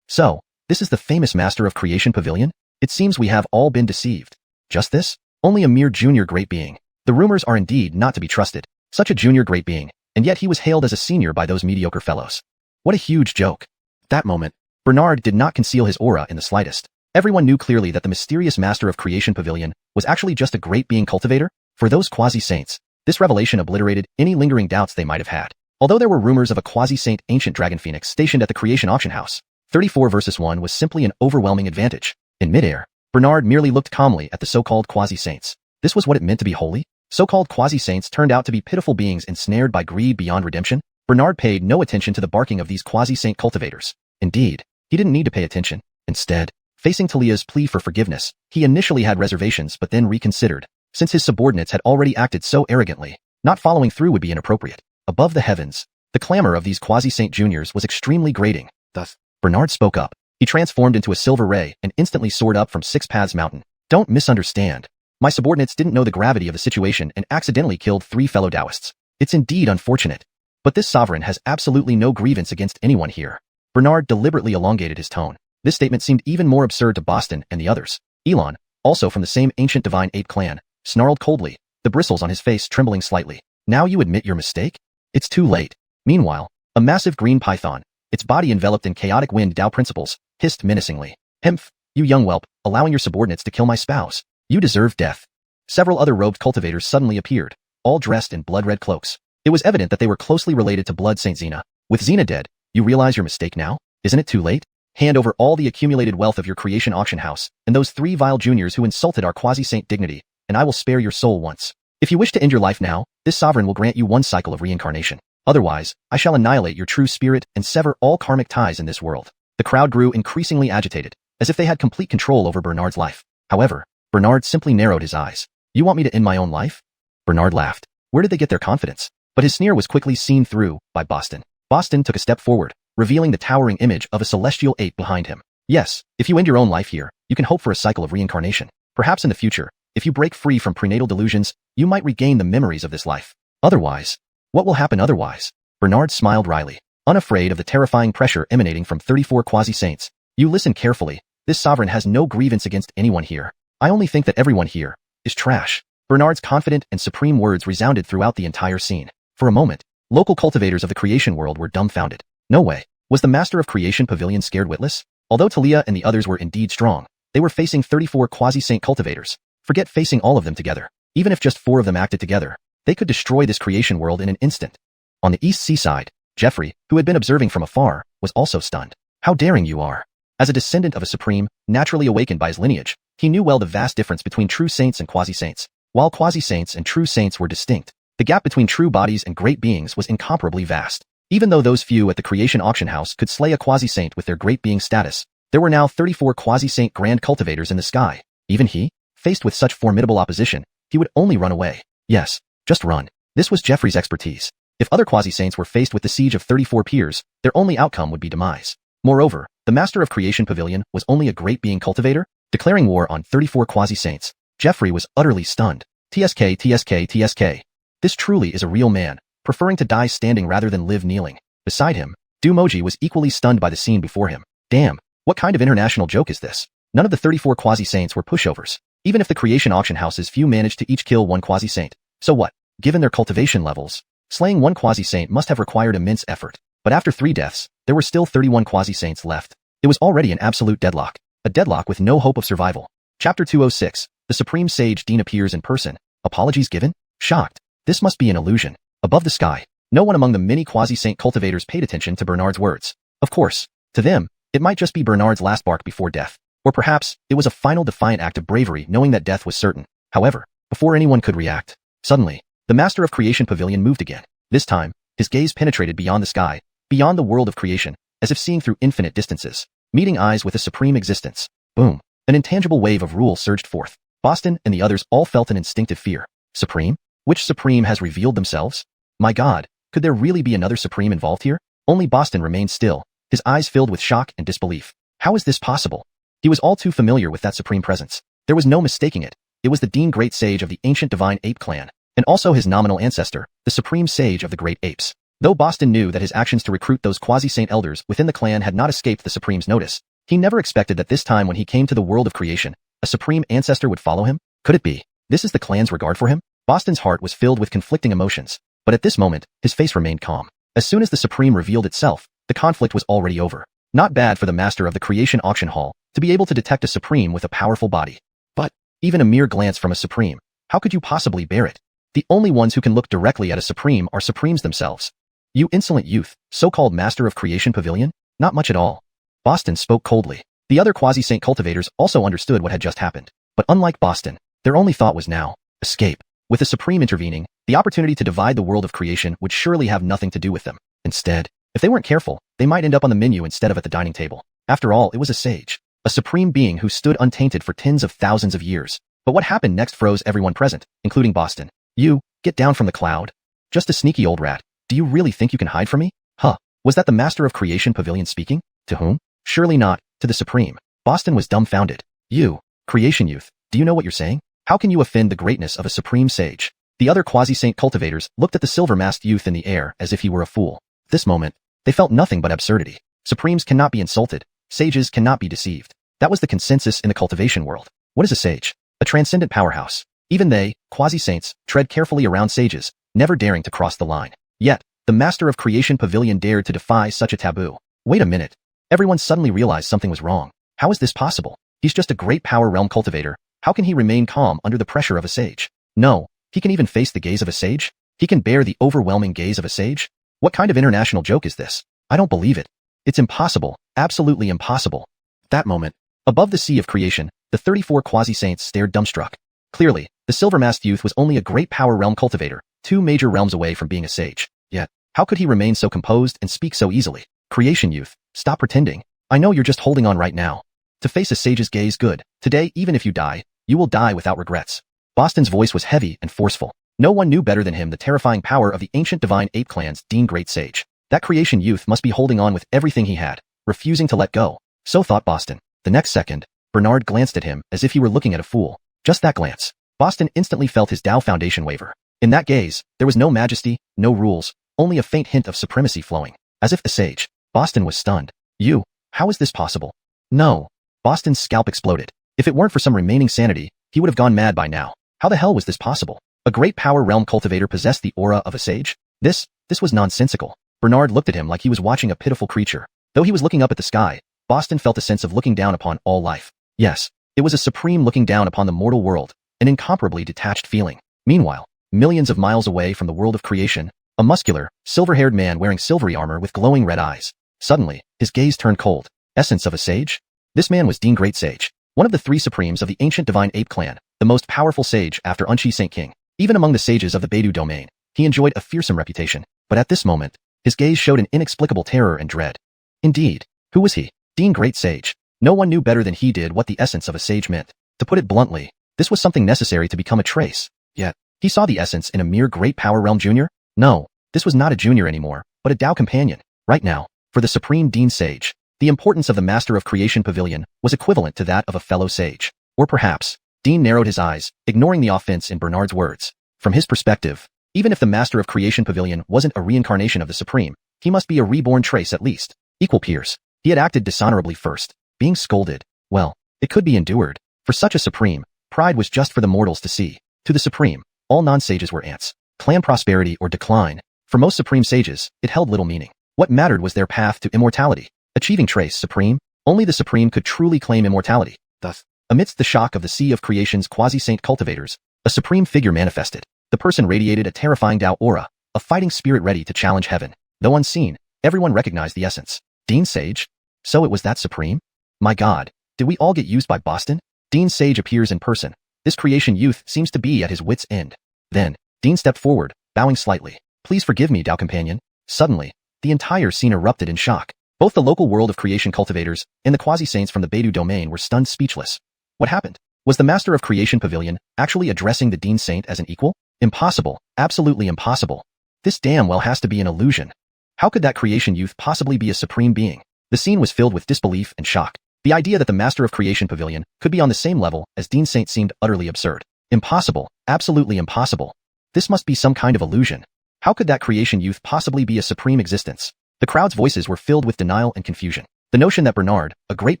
S1: So, this is the famous master of creation pavilion? It seems we have all been deceived. Just this? Only a mere junior great being. The rumors are indeed not to be trusted. Such a junior great being, and yet he was hailed as a senior by those mediocre fellows. What a huge joke. At that moment, Bernard did not conceal his aura in the slightest. Everyone knew clearly that the mysterious master of creation pavilion was actually just a great being cultivator. For those quasi-saints, This revelation obliterated any lingering doubts they might have had. Although there were rumors of a quasi-saint ancient dragon phoenix stationed at the creation auction house, 34 versus 1 was simply an overwhelming advantage. In midair, Bernard merely looked calmly at the so-called quasi-saints. This was what it meant to be holy? So-called quasi-saints turned out to be pitiful beings ensnared by greed beyond redemption? Bernard paid no attention to the barking of these quasi-saint cultivators. Indeed, he didn't need to pay attention. Instead, facing Talia's plea for forgiveness, he initially had reservations but then reconsidered. Since his subordinates had already acted so arrogantly, not following through would be inappropriate. Above the heavens, the clamor of these quasi-saint juniors was extremely grating. Thus, Bernard spoke up. He transformed into a silver ray and instantly soared up from Six Paths Mountain. Don't misunderstand. My subordinates didn't know the gravity of the situation and accidentally killed 3 fellow Taoists. It's indeed unfortunate. But this sovereign has absolutely no grievance against anyone here. Bernard deliberately elongated his tone. This statement seemed even more absurd to Boston and the others. Elon, also from the same ancient divine ape clan, snarled coldly, the bristles on his face trembling slightly. Now you admit your mistake? It's too late. Meanwhile, a massive green python, its body enveloped in chaotic wind Tao principles, hissed menacingly. Hemph, you young whelp, allowing your subordinates to kill my spouse. You deserve death. Several other robed cultivators suddenly appeared, all dressed in blood-red cloaks. It was evident that they were closely related to Blood Saint Xena. With Xena dead, you realize your mistake now? Isn't it too late? Hand over all the accumulated wealth of your creation auction house, and those 3 vile juniors who insulted our quasi-saint dignity, and I will spare your soul once. If you wish to end your life now, this sovereign will grant you 1 cycle of reincarnation. Otherwise, I shall annihilate your true spirit and sever all karmic ties in this world. The crowd grew increasingly agitated, as if they had complete control over Bernard's life. However, Bernard simply narrowed his eyes. You want me to end my own life? Bernard laughed. Where did they get their confidence? But his sneer was quickly seen through by Boston. Boston took a step forward, revealing the towering image of a celestial ape behind him. Yes, if you end your own life here, you can hope for a cycle of reincarnation. Perhaps in the future, if you break free from prenatal delusions, you might regain the memories of this life. Otherwise, what will happen otherwise? Bernard smiled wryly, unafraid of the terrifying pressure emanating from 34 quasi-saints. You listen carefully. This sovereign has no grievance against anyone here. I only think that everyone here is trash. Bernard's confident and supreme words resounded throughout the entire scene. For a moment, local cultivators of the creation world were dumbfounded. No way. Was the master of creation pavilion scared witless? Although Talia and the others were indeed strong, they were facing 34 quasi-saint cultivators. Forget facing all of them together. Even if just 4 of them acted together, they could destroy this creation world in an instant. On the east seaside, Jeffrey, who had been observing from afar, was also stunned. How daring you are. As a descendant of a supreme, naturally awakened by his lineage, he knew well the vast difference between true saints and quasi-saints. While quasi-saints and true saints were distinct, the gap between true bodies and great beings was incomparably vast. Even though those few at the creation auction house could slay a quasi-saint with their great being status, there were now 34 quasi-saint grand cultivators in the sky. Even he, faced with such formidable opposition, he would only run away. Yes, just run. This was Jeffrey's expertise. If other quasi-saints were faced with the siege of 34 peers, their only outcome would be demise. Moreover, the master of creation pavilion was only a great being cultivator, declaring war on 34 quasi-saints. Jeffrey was utterly stunned. TSK, TSK, TSK. This truly is a real man, preferring to die standing rather than live kneeling. Beside him, Dumoji was equally stunned by the scene before him. Damn, what kind of international joke is this? None of the 34 quasi-saints were pushovers. Even if the creation auction house's few managed to each kill 1 quasi-saint. So what? Given their cultivation levels, slaying 1 quasi-saint must have required immense effort. But after 3 deaths, there were still 31 quasi-saints left. It was already an absolute deadlock. A deadlock with no hope of survival. Chapter 206. The Supreme Sage Dean appears in person. Apologies given? Shocked. This must be an illusion. Above the sky, no one among the many quasi-saint cultivators paid attention to Bernard's words. Of course, to them, it might just be Bernard's last bark before death. Or perhaps, it was a final defiant act of bravery knowing that death was certain. However, before anyone could react, suddenly, the master of creation pavilion moved again. This time, his gaze penetrated beyond the sky, beyond the world of creation, as if seeing through infinite distances, meeting eyes with a supreme existence. Boom. An intangible wave of rule surged forth. Boston and the others all felt an instinctive fear. Supreme? Which supreme has revealed themselves? My God, could there really be another supreme involved here? Only Boston remained still, his eyes filled with shock and disbelief. How is this possible? He was all too familiar with that supreme presence. There was no mistaking it. It was the Dean Great Sage of the ancient divine ape clan, and also his nominal ancestor, the supreme sage of the great apes. Though Boston knew that his actions to recruit those quasi-saint elders within the clan had not escaped the supreme's notice, he never expected that this time when he came to the world of creation, a supreme ancestor would follow him. Could it be? This is the clan's regard for him? Boston's heart was filled with conflicting emotions, but at this moment, his face remained calm. As soon as the supreme revealed itself, the conflict was already over. Not bad for the master of the creation auction hall to be able to detect a supreme with a powerful body. But, even a mere glance from a supreme, how could you possibly bear it? The only ones who can look directly at a supreme are supremes themselves. You insolent youth, so-called master of creation pavilion? Not much at all. Boston spoke coldly. The other quasi-saint cultivators also understood what had just happened. But unlike Boston, their only thought was now, escape. With the supreme intervening, the opportunity to divide the world of creation would surely have nothing to do with them. Instead, if they weren't careful, they might end up on the menu instead of at the dining table. After all, it was a sage. A supreme being who stood untainted for tens of thousands of years. But what happened next froze everyone present, including Boston. You, get down from the cloud. Just a sneaky old rat. Do you really think you can hide from me? Huh. Was that the master of creation pavilion speaking? To whom? Surely not, to the supreme. Boston was dumbfounded. You, creation youth, do you know what you're saying? How can you offend the greatness of a supreme sage? The other quasi-saint cultivators looked at the silver-masked youth in the air as if he were a fool. At this moment, they felt nothing but absurdity. Supremes cannot be insulted. Sages cannot be deceived. That was the consensus in the cultivation world. What is a sage? A transcendent powerhouse. Even they, quasi-saints, tread carefully around sages, never daring to cross the line. Yet, the master of creation pavilion dared to defy such a taboo. Wait a minute. Everyone suddenly realized something was wrong. How is this possible? He's just a great power realm cultivator. How can he remain calm under the pressure of a sage? No, he can even face the gaze of a sage? He can bear the overwhelming gaze of a sage? What kind of international joke is this? I don't believe it. It's impossible, absolutely impossible. At that moment, above the sea of creation, the 34 quasi-saints stared dumbstruck. Clearly, the silver-masked youth was only a great power realm cultivator, 2 major realms away from being a sage. Yet, how could he remain so composed and speak so easily? Creation youth, stop pretending. I know you're just holding on right now. To face a sage's gaze good. Today, even if you die, you will die without regrets. Boston's voice was heavy and forceful. No one knew better than him the terrifying power of the ancient divine ape clan's Dean Great Sage. That creation youth must be holding on with everything he had, refusing to let go. So thought Boston. The next second, Bernard glanced at him as if he were looking at a fool. Just that glance. Boston instantly felt his Tao foundation waver. In that gaze, there was no majesty, no rules, only a faint hint of supremacy flowing. As if the sage. Boston was stunned. You, how is this possible? No. Boston's scalp exploded. If it weren't for some remaining sanity, he would have gone mad by now. How the hell was this possible? A great power realm cultivator possessed the aura of a sage? This was nonsensical. Bernard looked at him like he was watching a pitiful creature. Though he was looking up at the sky, Boston felt a sense of looking down upon all life. Yes, it was a supreme looking down upon the mortal world, an incomparably detached feeling. Meanwhile, millions of miles away from the world of creation, a muscular, silver-haired man wearing silvery armor with glowing red eyes. Suddenly, his gaze turned cold. Essence of a sage? This man was Dean Great Sage, one of the 3 supremes of the ancient divine ape clan, the most powerful sage after Unchi Saint King. Even among the sages of the Beidou domain, he enjoyed a fearsome reputation. But at this moment, his gaze showed an inexplicable terror and dread. Indeed, who was he? Dean Great Sage. No one knew better than he did what the essence of a sage meant. To put it bluntly, this was something necessary to become a trace. Yet, he saw the essence in a mere great power realm junior? No, this was not a junior anymore, but a Tao companion. Right now, for the supreme Dean Sage, the importance of the Master of Creation Pavilion was equivalent to that of a fellow sage. Or perhaps, Dean narrowed his eyes, ignoring the offense in Bernard's words. From his perspective, even if the Master of Creation Pavilion wasn't a reincarnation of the Supreme, he must be a reborn trace at least. Equal peers. He had acted dishonorably first. Being scolded, well, it could be endured. For such a Supreme, pride was just for the mortals to see. To the Supreme, all non-sages were ants. Clan prosperity or decline. For most Supreme sages, it held little meaning. What mattered was their path to immortality. Achieving trace Supreme, only the Supreme could truly claim immortality. Thus, amidst the shock of the sea of creation's quasi-saint cultivators, a Supreme figure manifested. The person radiated a terrifying Tao aura, a fighting spirit ready to challenge heaven. Though unseen, everyone recognized the essence. Dean Sage? So it was that Supreme? My God, did we all get used by Boston? Dean Sage appears in person. This creation youth seems to be at his wit's end. Then, Dean stepped forward, bowing slightly. Please forgive me, Tao companion. Suddenly, the entire scene erupted in shock. Both the local world of creation cultivators and the quasi-saints from the Beidou domain were stunned speechless. What happened? Was the Master of Creation Pavilion actually addressing the Dean Saint as an equal? Impossible, absolutely impossible. This damn well has to be an illusion. How could that creation youth possibly be a supreme being? The scene was filled with disbelief and shock. The idea that the Master of Creation Pavilion could be on the same level as Dean Saint seemed utterly absurd. Impossible, absolutely impossible. This must be some kind of illusion. How could that creation youth possibly be a supreme existence? The crowd's voices were filled with denial and confusion. The notion that Bernard, a great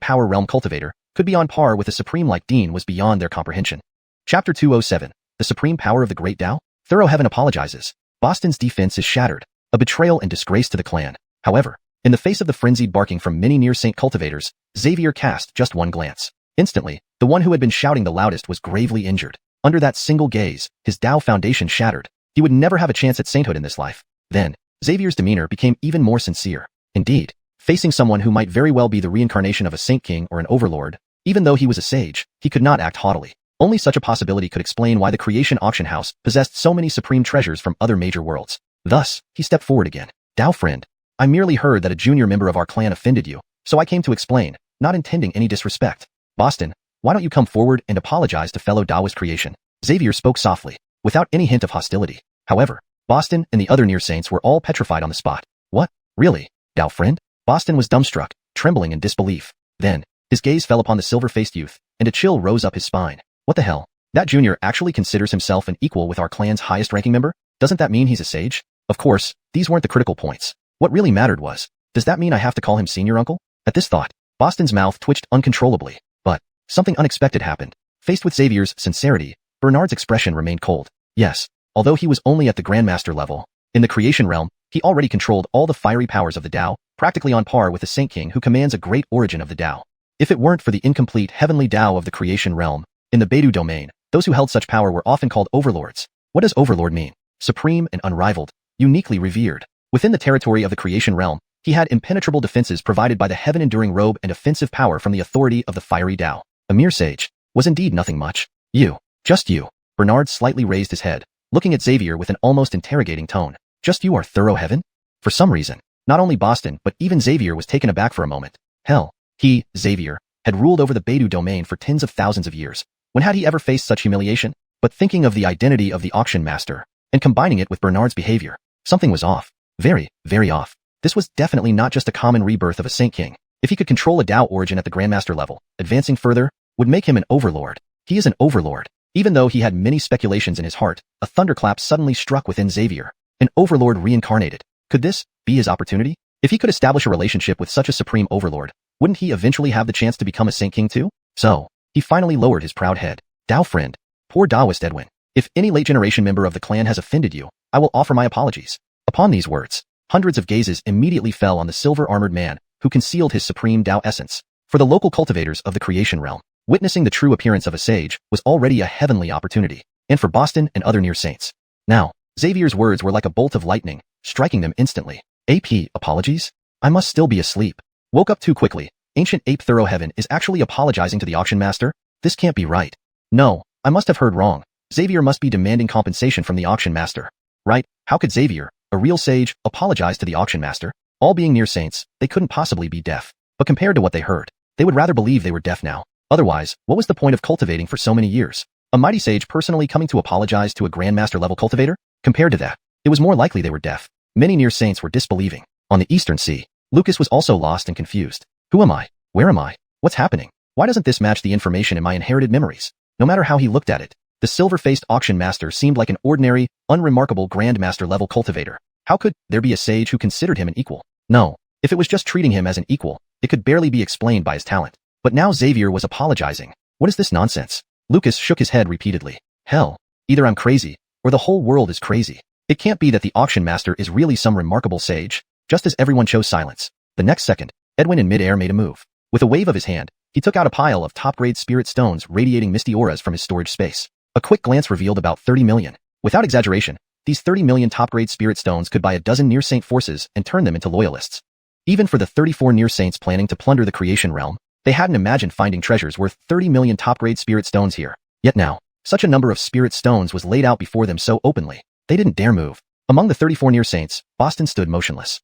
S1: power realm cultivator, could be on par with a supreme like Dean was beyond their comprehension. Chapter 207. The Supreme Power of the Great Tao? Thorough Heaven apologizes. Boston's defense is shattered. A betrayal and disgrace to the clan. However, in the face of the frenzied barking from many near-saint cultivators, Xavier cast just one glance. Instantly, the one who had been shouting the loudest was gravely injured. Under that single gaze, his Tao foundation shattered. He would never have a chance at sainthood in this life. Then, Xavier's demeanor became even more sincere. Indeed, facing someone who might very well be the reincarnation of a saint king or an overlord, even though he was a sage, he could not act haughtily. Only such a possibility could explain why the creation auction house possessed so many supreme treasures from other major worlds. Thus, he stepped forward again. Tao friend, I merely heard that a junior member of our clan offended you, so I came to explain, not intending any disrespect. Boston, why don't you come forward and apologize to fellow Taoist creation? Xavier spoke softly, without any hint of hostility. However, Boston and the other near saints were all petrified on the spot. What? Really? Tao friend? Boston was dumbstruck, trembling in disbelief. Then, his gaze fell upon the silver-faced youth, and a chill rose up his spine. What the hell? That junior actually considers himself an equal with our clan's highest-ranking member? Doesn't that mean he's a sage? Of course, these weren't the critical points. What really mattered was, does that mean I have to call him senior uncle? At this thought, Boston's mouth twitched uncontrollably. But, something unexpected happened. Faced with Xavier's sincerity, Bernard's expression remained cold. Yes, although he was only at the Grandmaster level, in the creation realm, he already controlled all the fiery powers of the Tao, practically on par with the Saint King who commands a great origin of the Tao. If it weren't for the incomplete heavenly Tao of the creation realm, in the Beidou domain, those who held such power were often called overlords. What does overlord mean? Supreme and unrivaled, uniquely revered. Within the territory of the creation realm, he had impenetrable defenses provided by the heaven-enduring robe and offensive power from the authority of the fiery Tao. A mere sage was indeed nothing much. You, just you. Bernard slightly raised his head, looking at Xavier with an almost interrogating tone. Just you are thorough heaven? For some reason, not only Boston but even Xavier was taken aback for a moment. Hell, he, Xavier, had ruled over the Beidou domain for tens of thousands of years. When had he ever faced such humiliation? But thinking of the identity of the auction master, and combining it with Bernard's behavior, something was off. Very, very off. This was definitely not just a common rebirth of a Saint King. If he could control a Tao origin at the Grandmaster level, advancing further, would make him an overlord. He is an overlord. Even though he had many speculations in his heart, a thunderclap suddenly struck within Xavier. An overlord reincarnated. Could this be his opportunity? If he could establish a relationship with such a supreme overlord, wouldn't he eventually have the chance to become a Saint King too? So, he finally lowered his proud head. Tao friend. Poor Taoist Edwin. If any late generation member of the clan has offended you, I will offer my apologies. Upon these words, hundreds of gazes immediately fell on the silver-armored man who concealed his supreme Tao essence. For the local cultivators of the creation realm, witnessing the true appearance of a sage was already a heavenly opportunity, and for Boston and other near saints. Now, Xavier's words were like a bolt of lightning, striking them instantly. AP, apologies? I must still be asleep. Woke up too quickly. Ancient Ape Thorough Heaven is actually apologizing to the auction master? This can't be right. No, I must have heard wrong. Xavier must be demanding compensation from the auction master. Right? How could Xavier, a real sage, apologize to the auction master? All being near saints, they couldn't possibly be deaf. But compared to what they heard, they would rather believe they were deaf now. Otherwise, what was the point of cultivating for so many years? A mighty sage personally coming to apologize to a Grandmaster level cultivator? Compared to that, it was more likely they were deaf. Many near saints were disbelieving. On the Eastern Sea, Lucas was also lost and confused. Who am I? Where am I? What's happening? Why doesn't this match the information in my inherited memories? No matter how he looked at it, the silver-faced auction master seemed like an ordinary, unremarkable Grandmaster level cultivator. How could there be a sage who considered him an equal? No, if it was just treating him as an equal, it could barely be explained by his talent. But now Xavier was apologizing. What is this nonsense? Lucas shook his head repeatedly. Hell, either I'm crazy, or the whole world is crazy. It can't be that the auction master is really some remarkable sage, just as everyone chose silence. The next second, Edwin in midair made a move. With a wave of his hand, he took out a pile of top-grade spirit stones radiating misty auras from his storage space. A quick glance revealed about 30 million. Without exaggeration, these 30 million top-grade spirit stones could buy a dozen near-saint forces and turn them into loyalists. Even for the 34 near-saints planning to plunder the creation realm, they hadn't imagined finding treasures worth 30 million top-grade spirit stones here. Yet now, such a number of spirit stones was laid out before them so openly, they didn't dare move. Among the 34 near-saints, Boston stood motionless.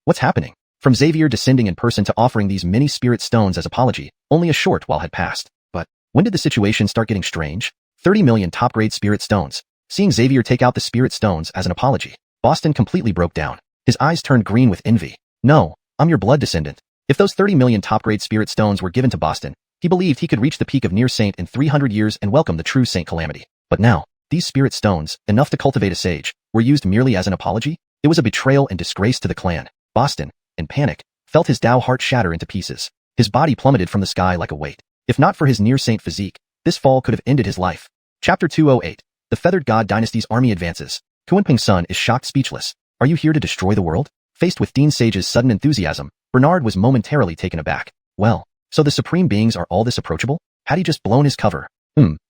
S1: What's happening? From Xavier descending in person to offering these many spirit stones as apology, only a short while had passed. But when did the situation start getting strange? 30 million top-grade spirit stones. Seeing Xavier take out the spirit stones as an apology, Boston completely broke down. His eyes turned green with envy. No, I'm your blood descendant. If those 30 million top-grade spirit stones were given to Boston, he believed he could reach the peak of near saint in 300 years and welcome the true saint calamity. But now, these spirit stones, enough to cultivate a sage, were used merely as an apology? It was a betrayal and disgrace to the clan. Boston, in panic, felt his Tao heart shatter into pieces. His body plummeted from the sky like a weight. If not for his near-saint physique, this fall could have ended his life. Chapter 208. The Feathered God Dynasty's army advances. Kuanping's son is shocked speechless. Are you here to destroy the world? Faced with Dean Sage's sudden enthusiasm, Bernard was momentarily taken aback. Well, so the supreme beings are all this approachable? Had he just blown his cover?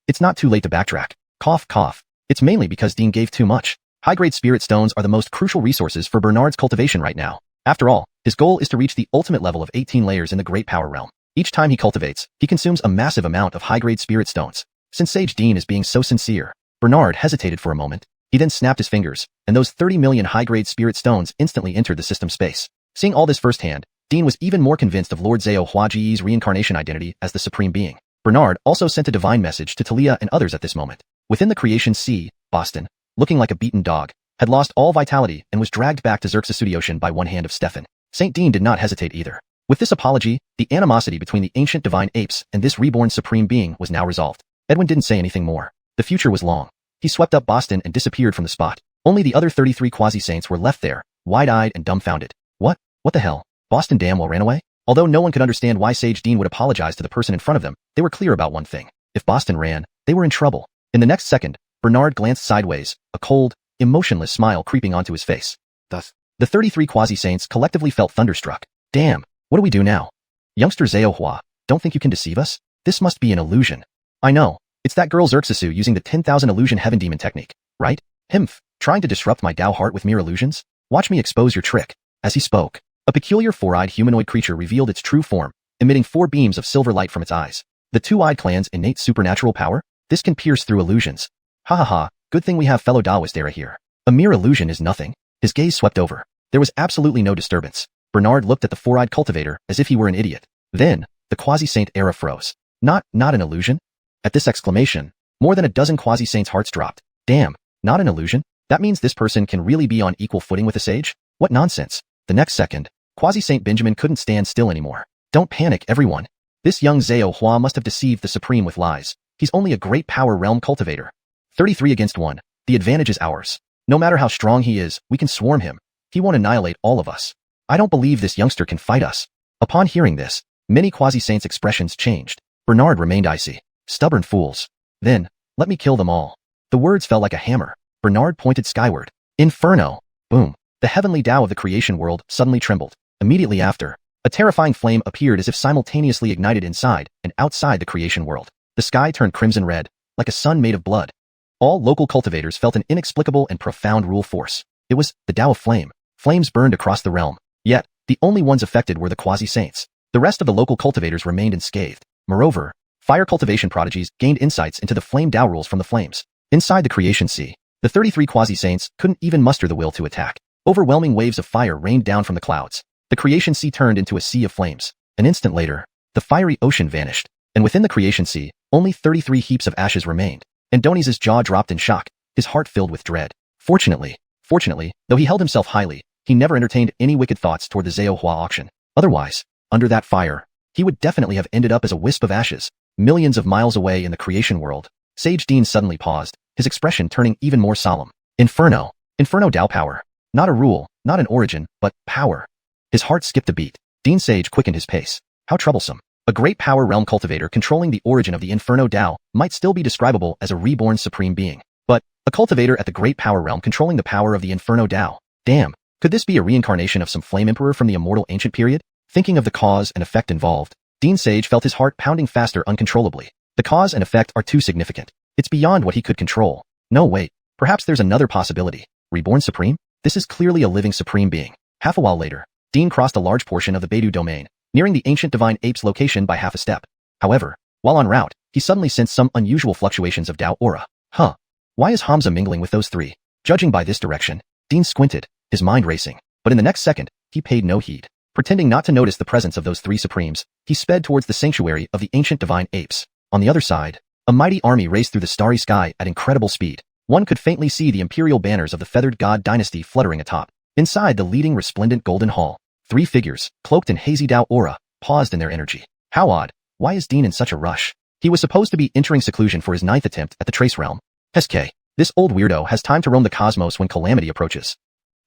S1: It's not too late to backtrack. Cough, cough. It's mainly because Dean gave too much. High-grade spirit stones are the most crucial resources for Bernard's cultivation right now. After all, his goal is to reach the ultimate level of 18 layers in the Great Power Realm. Each time he cultivates, he consumes a massive amount of high-grade spirit stones. Since Sage Dean is being so sincere, Bernard hesitated for a moment. He then snapped his fingers, and those 30 million high-grade spirit stones instantly entered the system space. Seeing all this firsthand, Dean was even more convinced of Lord Zhao Huaji's reincarnation identity as the Supreme Being. Bernard also sent a divine message to Talia and others at this moment. Within the Creation Sea, Boston, looking like a beaten dog, had lost all vitality and was dragged back to Xerxes Ocean by one hand of Stefan. Saint Dean did not hesitate either. With this apology, the animosity between the ancient divine apes and this reborn Supreme Being was now resolved. Edwin didn't say anything more. The future was long. He swept up Boston and disappeared from the spot. Only the other 33 quasi-saints were left there, wide-eyed and dumbfounded. What the hell? Boston damn well ran away? Although no one could understand why Sage Dean would apologize to the person in front of them, they were clear about one thing. If Boston ran, they were in trouble. In the next second, Bernard glanced sideways, a cold, emotionless smile creeping onto his face. Thus, the 33 quasi-saints collectively felt thunderstruck. Damn, what do we do now? Youngster Zhao, don't think you can deceive us? This must be an illusion. I know. It's that girl Xerxes using the 10,000 illusion heaven demon technique, right? Himph, trying to disrupt my Dao heart with mere illusions? Watch me expose your trick. As he spoke, a peculiar four-eyed humanoid creature revealed its true form, emitting 4 beams of silver light from its eyes. The two-eyed clan's innate supernatural power? This can pierce through illusions. Ha ha ha, good thing we have fellow Daoist era here. A mere illusion is nothing. His gaze swept over. There was absolutely no disturbance. Bernard looked at the four-eyed cultivator as if he were an idiot. Then, the quasi-saint era froze. Not an illusion? At this exclamation, more than a dozen quasi-saints' hearts dropped. Damn, not an illusion? That means this person can really be on equal footing with a sage? What nonsense. The next second, Quasi-Saint Benjamin couldn't stand still anymore. Don't panic, everyone. This young Zhao Hua must have deceived the Supreme with lies. He's only a great power realm cultivator. 33 against 1. The advantage is ours. No matter how strong he is, we can swarm him. He won't annihilate all of us. I don't believe this youngster can fight us. Upon hearing this, many Quasi-Saints' expressions changed. Bernard remained icy. Stubborn fools. Then, let me kill them all. The words fell like a hammer. Bernard pointed skyward. Inferno! Boom. The heavenly Tao of the creation world suddenly trembled. Immediately after, a terrifying flame appeared as if simultaneously ignited inside and outside the creation world. The sky turned crimson red, like a sun made of blood. All local cultivators felt an inexplicable and profound rule force. It was the Tao of Flame. Flames burned across the realm. Yet, the only ones affected were the Quasi-Saints. The rest of the local cultivators remained unscathed. Moreover, fire cultivation prodigies gained insights into the flame Tao rules from the flames. Inside the creation sea, the 33 Quasi-Saints couldn't even muster the will to attack. Overwhelming waves of fire rained down from the clouds. The creation sea turned into a sea of flames. An instant later, the fiery ocean vanished, and within the creation sea, only 33 heaps of ashes remained. Andoni's jaw dropped in shock, his heart filled with dread. Fortunately, though he held himself highly, he never entertained any wicked thoughts toward the Zhao Hua auction. Otherwise, under that fire, he would definitely have ended up as a wisp of ashes, millions of miles away in the creation world. Sage Dean suddenly paused, his expression turning even more solemn. Inferno Tao power. Not a rule, not an origin, but power. His heart skipped a beat. Dean Sage quickened his pace. How troublesome. A great power realm cultivator controlling the origin of the Inferno Tao might still be describable as a reborn supreme being. But, a cultivator at the great power realm controlling the power of the Inferno Tao. Damn. Could this be a reincarnation of some flame emperor from the immortal ancient period? Thinking of the cause and effect involved, Dean Sage felt his heart pounding faster uncontrollably. The cause and effect are too significant. It's beyond what he could control. No, wait. Perhaps there's another possibility. Reborn Supreme? This is clearly a living supreme being. Half a while later, Dean crossed a large portion of the Beidou domain, nearing the ancient divine ape's location by half a step. However, while en route, he suddenly sensed some unusual fluctuations of Tao aura. Why is Hamza mingling with those three? Judging by this direction, Dean squinted, his mind racing. But in the next second, he paid no heed. Pretending not to notice the presence of those three supremes, he sped towards the sanctuary of the ancient divine apes. On the other side, a mighty army raced through the starry sky at incredible speed. One could faintly see the imperial banners of the feathered god dynasty fluttering atop. Inside the leading resplendent golden hall, 3 figures, cloaked in hazy Tao aura, paused in their energy. How odd. Why is Dean in such a rush? He was supposed to be entering seclusion for his 9th attempt at the Trace Realm. Heske, this old weirdo has time to roam the cosmos when calamity approaches.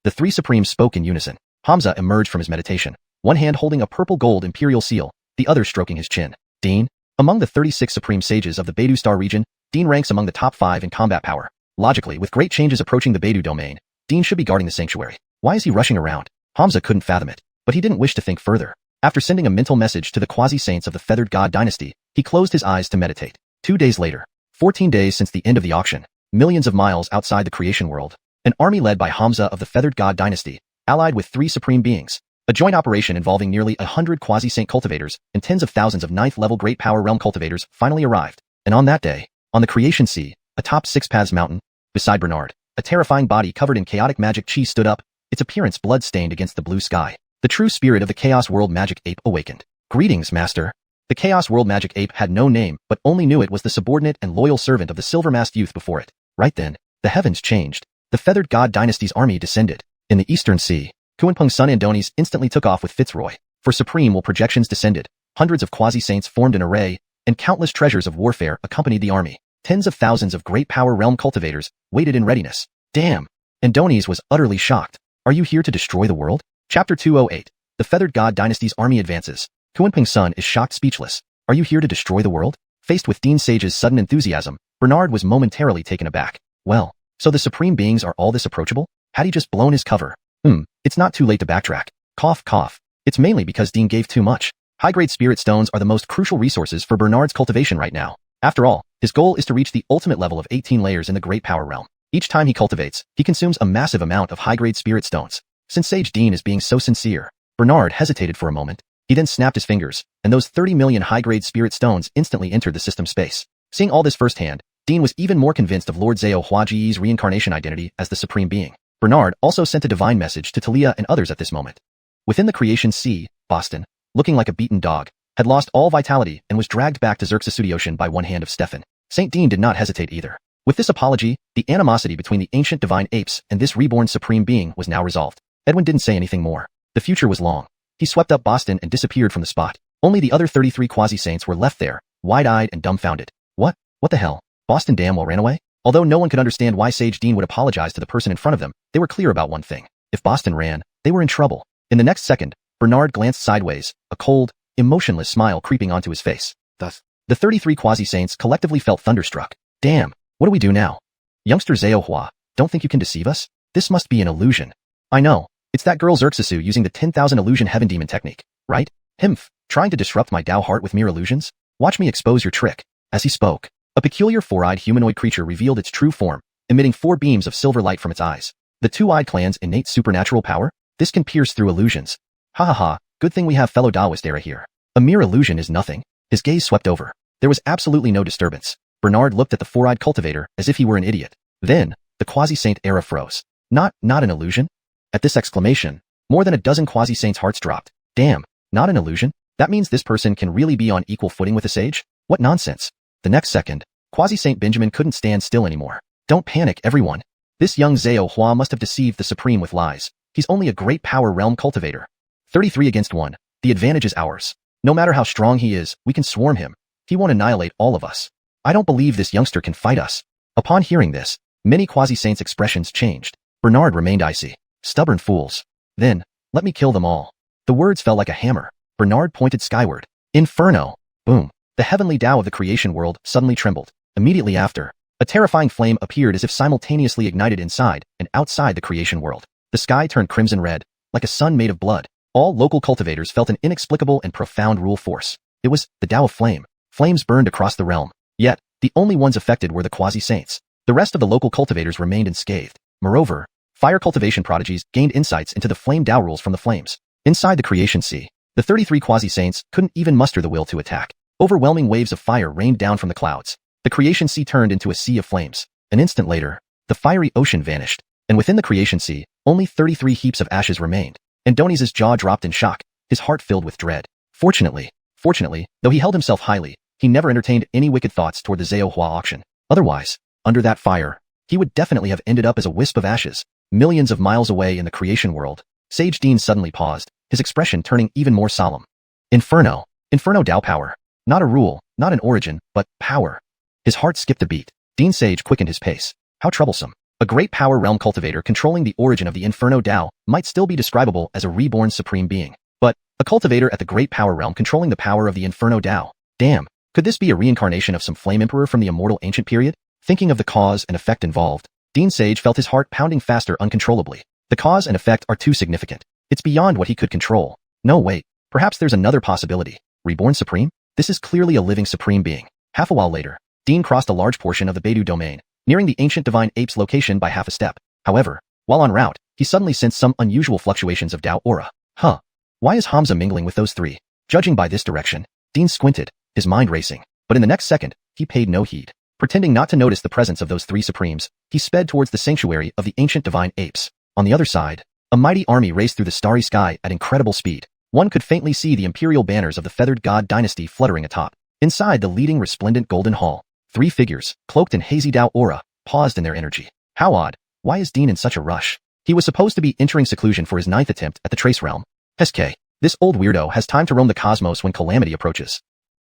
S1: The 3 supremes spoke in unison. Hamza emerged from his meditation, one hand holding a purple gold imperial seal, the other stroking his chin. Dean? Among the 36 supreme sages of the Beidou Star region, Dean ranks among the top 5 in combat power. Logically, with great changes approaching the Beidou domain, Dean should be guarding the sanctuary. Why is he rushing around? Hamza couldn't fathom it, but he didn't wish to think further. After sending a mental message to the quasi-saints of the feathered god dynasty, he closed his eyes to meditate. 2 days later, 14 days since the end of the auction, millions of miles outside the creation world, an army led by Hamza of the Feathered God dynasty, allied with 3 supreme beings, a joint operation involving nearly 100 quasi-saint cultivators and tens of thousands of 9th-level Great Power Realm cultivators finally arrived. And on that day, on the Creation Sea, atop Six Paths Mountain, beside Bernard, a terrifying body covered in chaotic magic chi stood up, its appearance blood-stained against the blue sky. The true spirit of the Chaos World Magic Ape awakened. Greetings, Master. The Chaos World Magic Ape had no name, but only knew it was the subordinate and loyal servant of the silver-masked youth before it. Right then, the heavens changed. The Feathered God dynasty's army descended. In the Eastern Sea, Xuanhuan Sun Andoni's instantly took off with Fitzroy. For supreme will projections descended. Hundreds of quasi-saints formed an array, and countless treasures of warfare accompanied the army. Tens of thousands of Great Power Realm cultivators waited in readiness. Damn! Andoni's was utterly shocked. Are you here to destroy the world? Chapter 208. The Feathered God dynasty's army advances. Xuanhuan Sun is shocked speechless. Are you here to destroy the world? Faced with Dean Sage's sudden enthusiasm, Bernard was momentarily taken aback. Well, so the supreme beings are all this approachable? Had he just blown his cover? It's not too late to backtrack. Cough, cough. It's mainly because Dean gave too much. High-grade spirit stones are the most crucial resources for Bernard's cultivation right now. After all, his goal is to reach the ultimate level of 18 layers in the Great Power Realm. Each time he cultivates, he consumes a massive amount of high-grade spirit stones. Since Sage Dean is being so sincere, Bernard hesitated for a moment. He then snapped his fingers, and those 30 million high-grade spirit stones instantly entered the system space. Seeing all this firsthand, Dean was even more convinced of Lord Zhao Huaji's reincarnation identity as the Supreme Being. Bernard also sent a divine message to Talia and others at this moment. Within the Creation Sea, Boston, looking like a beaten dog, had lost all vitality and was dragged back to Xerxes Ocean by one hand of Stefan. St. Dean did not hesitate either. With this apology, the animosity between the ancient divine apes and this reborn Supreme Being was now resolved. Edwin didn't say anything more. The future was long. He swept up Boston and disappeared from the spot. Only the other 33 quasi-saints were left there, wide-eyed and dumbfounded. What the hell? Boston damn well ran away? Although no one could understand why Sage Dean would apologize to the person in front of them, they were clear about one thing. If Boston ran, they were in trouble. In the next second, Bernard glanced sideways, a cold, emotionless smile creeping onto his face. Thus, the 33 quasi-saints collectively felt thunderstruck. Damn, what do we do now? Youngster Zhao, don't think you can deceive us? This must be an illusion. I know, it's that girl Xerxes using the 10,000 illusion heaven demon technique, right? Himph, trying to disrupt my Tao heart with mere illusions? Watch me expose your trick. As he spoke, a peculiar 4-eyed humanoid creature revealed its true form, emitting 4 beams of silver light from its eyes. The 2-eyed clan's innate supernatural power? This can pierce through illusions. Ha ha ha, good thing we have fellow Taoist era here. A mere illusion is nothing. His gaze swept over. There was absolutely no disturbance. Bernard looked at the 4-eyed cultivator as if he were an idiot. Then, the quasi-saint era froze. Not an illusion? At this exclamation, more than a dozen quasi-saints' hearts dropped. Damn, not an illusion? That means this person can really be on equal footing with a sage? What nonsense. The next second, Quasi-Saint Benjamin couldn't stand still anymore. Don't panic, everyone. This young Zhao Hua must have deceived the Supreme with lies. He's only a Great Power Realm cultivator. 33 against 1. The advantage is ours. No matter how strong he is, we can swarm him. He won't annihilate all of us. I don't believe this youngster can fight us. Upon hearing this, many Quasi-Saints' expressions changed. Bernard remained icy. Stubborn fools. Then, let me kill them all. The words fell like a hammer. Bernard pointed skyward. Inferno! Boom. The heavenly Tao of the creation world suddenly trembled. Immediately after, a terrifying flame appeared as if simultaneously ignited inside and outside the creation world. The sky turned crimson red, like a sun made of blood. All local cultivators felt an inexplicable and profound rule force. It was the Tao of Flame. Flames burned across the realm. Yet, the only ones affected were the quasi-saints. The rest of the local cultivators remained unscathed. Moreover, fire cultivation prodigies gained insights into the flame Tao rules from the flames. Inside the creation sea, the 33 quasi-saints couldn't even muster the will to attack. Overwhelming waves of fire rained down from the clouds. The creation sea turned into a sea of flames. An instant later, the fiery ocean vanished, and within the creation sea, only 33 heaps of ashes remained. Andoni's jaw dropped in shock, his heart filled with dread. Fortunately, though he held himself highly, he never entertained any wicked thoughts toward the Zhao Hua auction. Otherwise, under that fire, he would definitely have ended up as a wisp of ashes. Millions of miles away in the creation world, Sage Dean suddenly paused, his expression turning even more solemn. Inferno Tao power. Not a rule, not an origin, but power. His heart skipped a beat. Dean Sage quickened his pace. How troublesome. A Great Power Realm cultivator controlling the origin of the Inferno Tao might still be describable as a reborn Supreme Being. But, a cultivator at the Great Power Realm controlling the power of the Inferno Tao. Damn, could this be a reincarnation of some Flame Emperor from the immortal ancient period? Thinking of the cause and effect involved, Dean Sage felt his heart pounding faster uncontrollably. The cause and effect are too significant. It's beyond what he could control. No, wait. Perhaps there's another possibility. Reborn Supreme? This is clearly a living Supreme Being. Half a while later, Dean crossed a large portion of the Beidou domain, nearing the ancient divine ape's location by half a step. However, while en route, he suddenly sensed some unusual fluctuations of Dao aura. Huh. Why is Hamza mingling with those three? Judging by this direction, Dean squinted, his mind racing. But in the next second, he paid no heed. Pretending not to notice the presence of those three supremes, he sped towards the sanctuary of the ancient divine apes. On the other side, a mighty army raced through the starry sky at incredible speed. One could faintly see the imperial banners of the feathered god dynasty fluttering atop. Inside the leading resplendent golden hall, three figures, cloaked in hazy Dao aura, paused in their energy. How odd. Why is Dean in such a rush? He was supposed to be entering seclusion for his 9th attempt at the Trace Realm. SK. This old weirdo has time to roam the cosmos when calamity approaches.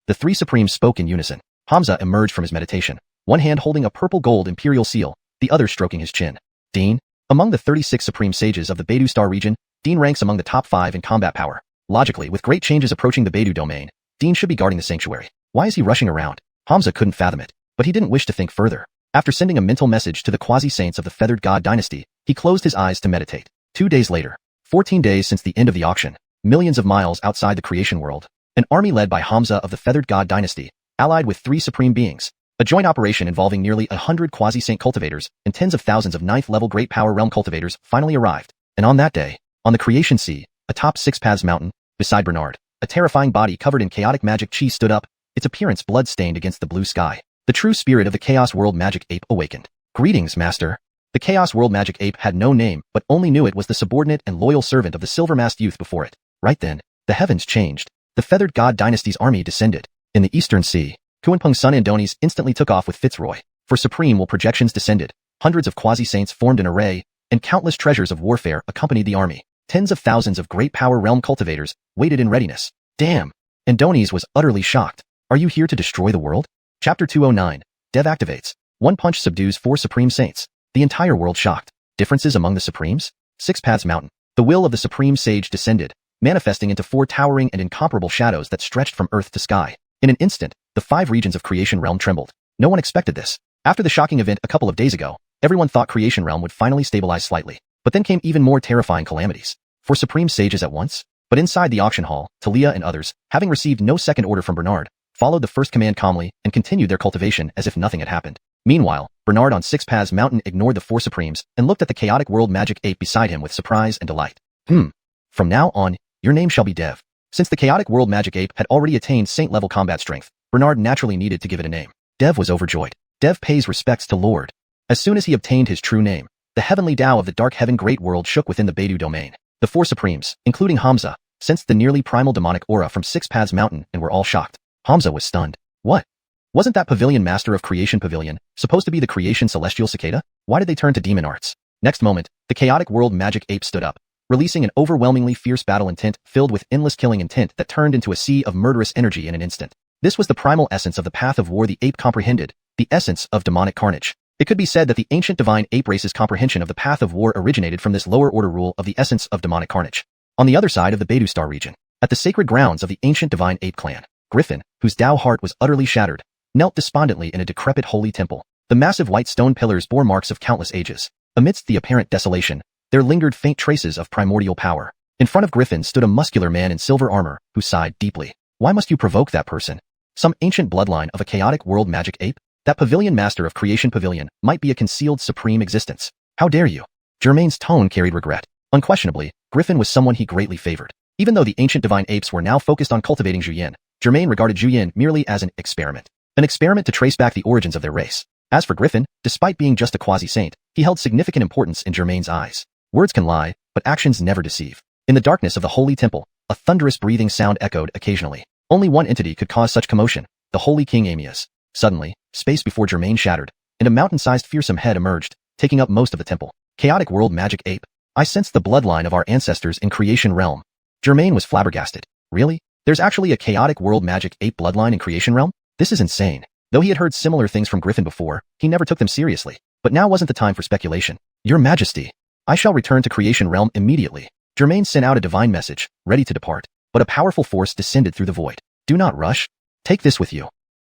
S1: The three supremes spoke in unison. Hamza emerged from his meditation, one hand holding a purple gold imperial seal, the other stroking his chin. Dean? Among the 36 supreme sages of the Beidou Star region, Dean ranks among the top 5 in combat power. Logically, with great changes approaching the Beidou domain, Dean should be guarding the sanctuary. Why is he rushing around? Hamza couldn't fathom it, but he didn't wish to think further. After sending a mental message to the quasi-saints of the feathered god dynasty, he closed his eyes to meditate. 2 days later, 14 days since the end of the auction, millions of miles outside the creation world, an army led by Hamza of the feathered god dynasty, allied with 3 supreme beings, a joint operation involving nearly 100 quasi-saint cultivators and tens of thousands of 9th-level Great Power Realm cultivators finally arrived. And on that day, on the creation sea, atop Six Paths Mountain, beside Bernard, a terrifying body covered in chaotic magic chi stood up, its appearance blood-stained against the blue sky. The true spirit of the Chaos World Magic Ape awakened. Greetings, Master. The Chaos World Magic Ape had no name, but only knew it was the subordinate and loyal servant of the silver-masked youth before it. Right then, the heavens changed. The feathered god dynasty's army descended. In the eastern sea, Xuanhuan Sun Andoni's instantly took off with Fitzroy. For supreme will projections descended. Hundreds of quasi-saints formed an array, and countless treasures of warfare accompanied the army. Tens of thousands of Great Power Realm cultivators waited in readiness. Damn! Andoni's was utterly shocked. Are you here to destroy the world? Chapter 209. Dev activates. One punch subdues 4 supreme saints. The entire world shocked. Differences among the supremes? Six Paths Mountain. The will of the supreme sage descended, manifesting into 4 towering and incomparable shadows that stretched from earth to sky. In an instant, the 5 regions of Creation Realm trembled. No one expected this. After the shocking event a couple of days ago, everyone thought Creation Realm would finally stabilize slightly. But then came even more terrifying calamities. 4 supreme sages at once? But inside the auction hall, Talia and others, having received no second order from Bernard, followed the first command calmly and continued their cultivation as if nothing had happened. Meanwhile, Bernard on Six Paths Mountain ignored the 4 supremes and looked at the chaotic world magic ape beside him with surprise and delight. From now on, your name shall be Dev. Since the chaotic world magic ape had already attained saint-level combat strength, Bernard naturally needed to give it a name. Dev was overjoyed. Dev pays respects to Lord. As soon as he obtained his true name, the heavenly Tao of the dark heaven great world shook within the Beidou domain. The 4 supremes, including Hamza, sensed the nearly primal demonic aura from Six Paths Mountain and were all shocked. Hamza was stunned. What? Wasn't that Pavilion Master of Creation Pavilion supposed to be the Creation Celestial Cicada? Why did they turn to demon arts? Next moment, the chaotic world magic ape stood up, releasing an overwhelmingly fierce battle intent filled with endless killing intent that turned into a sea of murderous energy in an instant. This was the primal essence of the path of war the ape comprehended, the essence of demonic carnage. It could be said that the ancient divine ape race's comprehension of the path of war originated from this lower order rule of the essence of demonic carnage. On the other side of the Beidou Star region, at the sacred grounds of the ancient divine ape clan, Griffin, whose Tao heart was utterly shattered, knelt despondently in a decrepit holy temple. The massive white stone pillars bore marks of countless ages. Amidst the apparent desolation, there lingered faint traces of primordial power. In front of Griffin stood a muscular man in silver armor, who sighed deeply. Why must you provoke that person? Some ancient bloodline of a chaotic world magic ape? That Pavilion Master of Creation Pavilion might be a concealed supreme existence. How dare you? Germain's tone carried regret. Unquestionably, Griffin was someone he greatly favored. Even though the ancient divine apes were now focused on cultivating Zhuyin, Germain regarded Zhuyin merely as an experiment. An experiment to trace back the origins of their race. As for Griffin, despite being just a quasi-saint, he held significant importance in Germain's eyes. Words can lie, but actions never deceive. In the darkness of the holy temple, a thunderous breathing sound echoed occasionally. Only one entity could cause such commotion, the Holy King Amias. Suddenly, space before Germain shattered, and a mountain-sized fearsome head emerged, taking up most of the temple. Chaotic world magic ape. I sensed the bloodline of our ancestors in Creation Realm. Germain was flabbergasted. Really? There's actually a chaotic world magic ape bloodline in Creation Realm? This is insane. Though he had heard similar things from Griffin before, he never took them seriously. But now wasn't the time for speculation. Your Majesty, I shall return to Creation Realm immediately. Germain sent out a divine message, ready to depart, but a powerful force descended through the void. Do not rush. Take this with you.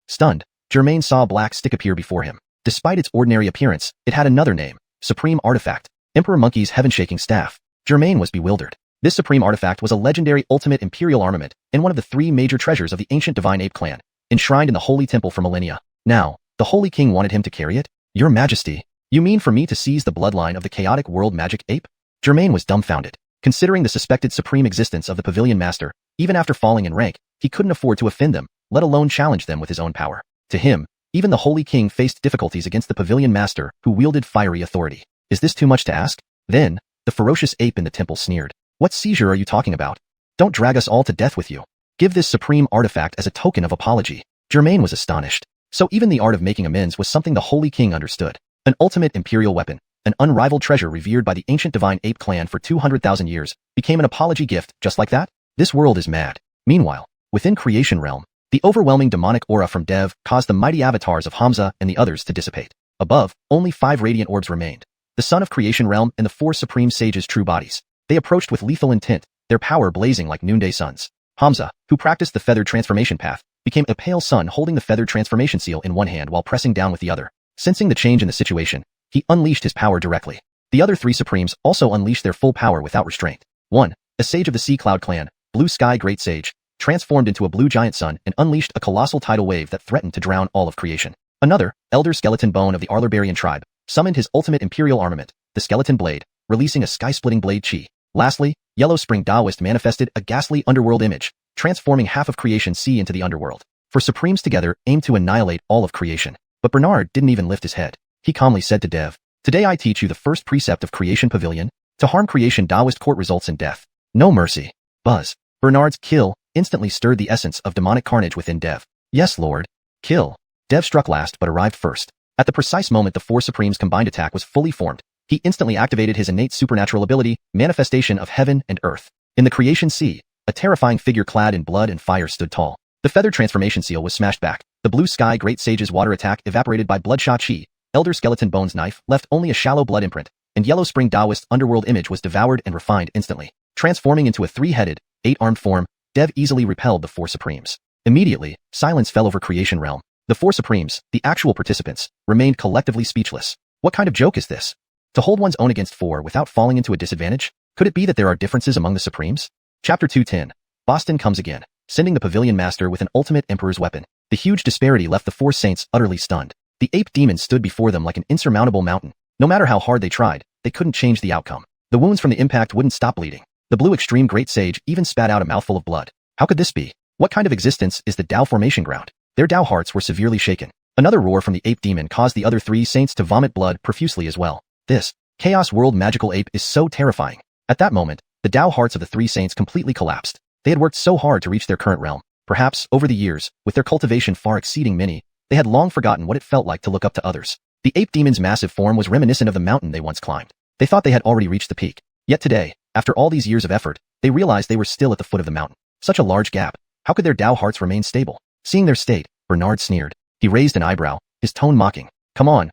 S1: Stunned, Germain saw a black stick appear before him. Despite its ordinary appearance, it had another name, Supreme Artifact, Emperor Monkey's heaven-shaking staff. Germain was bewildered. This supreme artifact was a legendary ultimate imperial armament and one of the 3 major treasures of the ancient divine ape clan, enshrined in the holy temple for millennia. Now, The Holy King wanted him to carry it? Your Majesty, you mean for me to seize the bloodline of the chaotic world magic ape? Germain was dumbfounded. Considering the suspected supreme existence of the Pavilion Master, even after falling in rank, he couldn't afford to offend them, let alone challenge them with his own power. To him, even the Holy King faced difficulties against the Pavilion Master, who wielded fiery authority. Is this too much to ask? Then, the ferocious ape in the temple sneered. What seizure are you talking about? Don't drag us all to death with you. Give this supreme artifact as a token of apology. Germain was astonished. So even the art of making amends was something the Holy King understood. An ultimate imperial weapon, an unrivaled treasure revered by the ancient divine ape clan for 200,000 years, became an apology gift just like that? This world is mad. Meanwhile, within Creation Realm, the overwhelming demonic aura from Dev caused the mighty avatars of Hamza and the others to dissipate. Above, only 5 radiant orbs remained. The son of Creation Realm and the 4 supreme sages' true bodies. They approached with lethal intent, their power blazing like noonday suns. Hamza, who practiced the feathered transformation path, became a pale sun holding the feathered transformation seal in one hand while pressing down with the other. Sensing the change in the situation, he unleashed his power directly. The other 3 supremes also unleashed their full power without restraint. 1. A sage of the Sea Cloud clan, Blue Sky Great Sage, transformed into a blue giant sun and unleashed a colossal tidal wave that threatened to drown all of creation. Another, Elder Skeleton Bone of the Arlerbarian tribe, summoned his ultimate imperial armament, the Skeleton Blade, releasing a sky-splitting blade chi. Lastly, Yellow Spring Daoist manifested a ghastly underworld image, transforming half of creation sea into the underworld. For supremes together aimed to annihilate all of creation. But Bernard didn't even lift his head. He calmly said to Dev, "Today I teach you the first precept of Creation Pavilion. To harm creation Daoist court results in death. No mercy." Buzz. Bernard's kill instantly stirred the essence of demonic carnage within Dev. "Yes, Lord. Kill." Dev struck last but arrived first. At the precise moment the 4 supremes' combined attack was fully formed, he instantly activated his innate supernatural ability, Manifestation of Heaven and Earth. In the creation sea, a terrifying figure clad in blood and fire stood tall. The feathered transformation seal was smashed back. The Blue Sky Great Sage's water attack evaporated by Bloodshot Chi. Elder Skeleton Bone's knife left only a shallow blood imprint, and Yellow Spring Daoist's underworld image was devoured and refined instantly. Transforming into a 3-headed, 8-armed form, Dev easily repelled the 4 supremes. Immediately, silence fell over Creation Realm. The 4 supremes, the actual participants, remained collectively speechless. What kind of joke is this? To hold one's own against 4 without falling into a disadvantage? Could it be that there are differences among the supremes? Chapter 210. Boston comes again, sending the Pavilion Master with an ultimate Emperor's weapon. The huge disparity left the 4 saints utterly stunned. The ape demon stood before them like an insurmountable mountain. No matter how hard they tried, they couldn't change the outcome. The wounds from the impact wouldn't stop bleeding. The blue extreme great sage even spat out a mouthful of blood. How could this be? What kind of existence is the Dao formation ground? Their Dao hearts were severely shaken. Another roar from the ape demon caused the other 3 saints to vomit blood profusely as well. This Chaos World magical ape is so terrifying. At that moment, the Dao hearts of the 3 saints completely collapsed. They had worked so hard to reach their current realm. Perhaps, over the years, with their cultivation far exceeding many, they had long forgotten what it felt like to look up to others. The ape demon's massive form was reminiscent of the mountain they once climbed. They thought they had already reached the peak. Yet today, after all these years of effort, they realized they were still at the foot of the mountain. Such a large gap. How could their Dao hearts remain stable? Seeing their state, Bernard sneered. He raised an eyebrow, his tone mocking. Come on.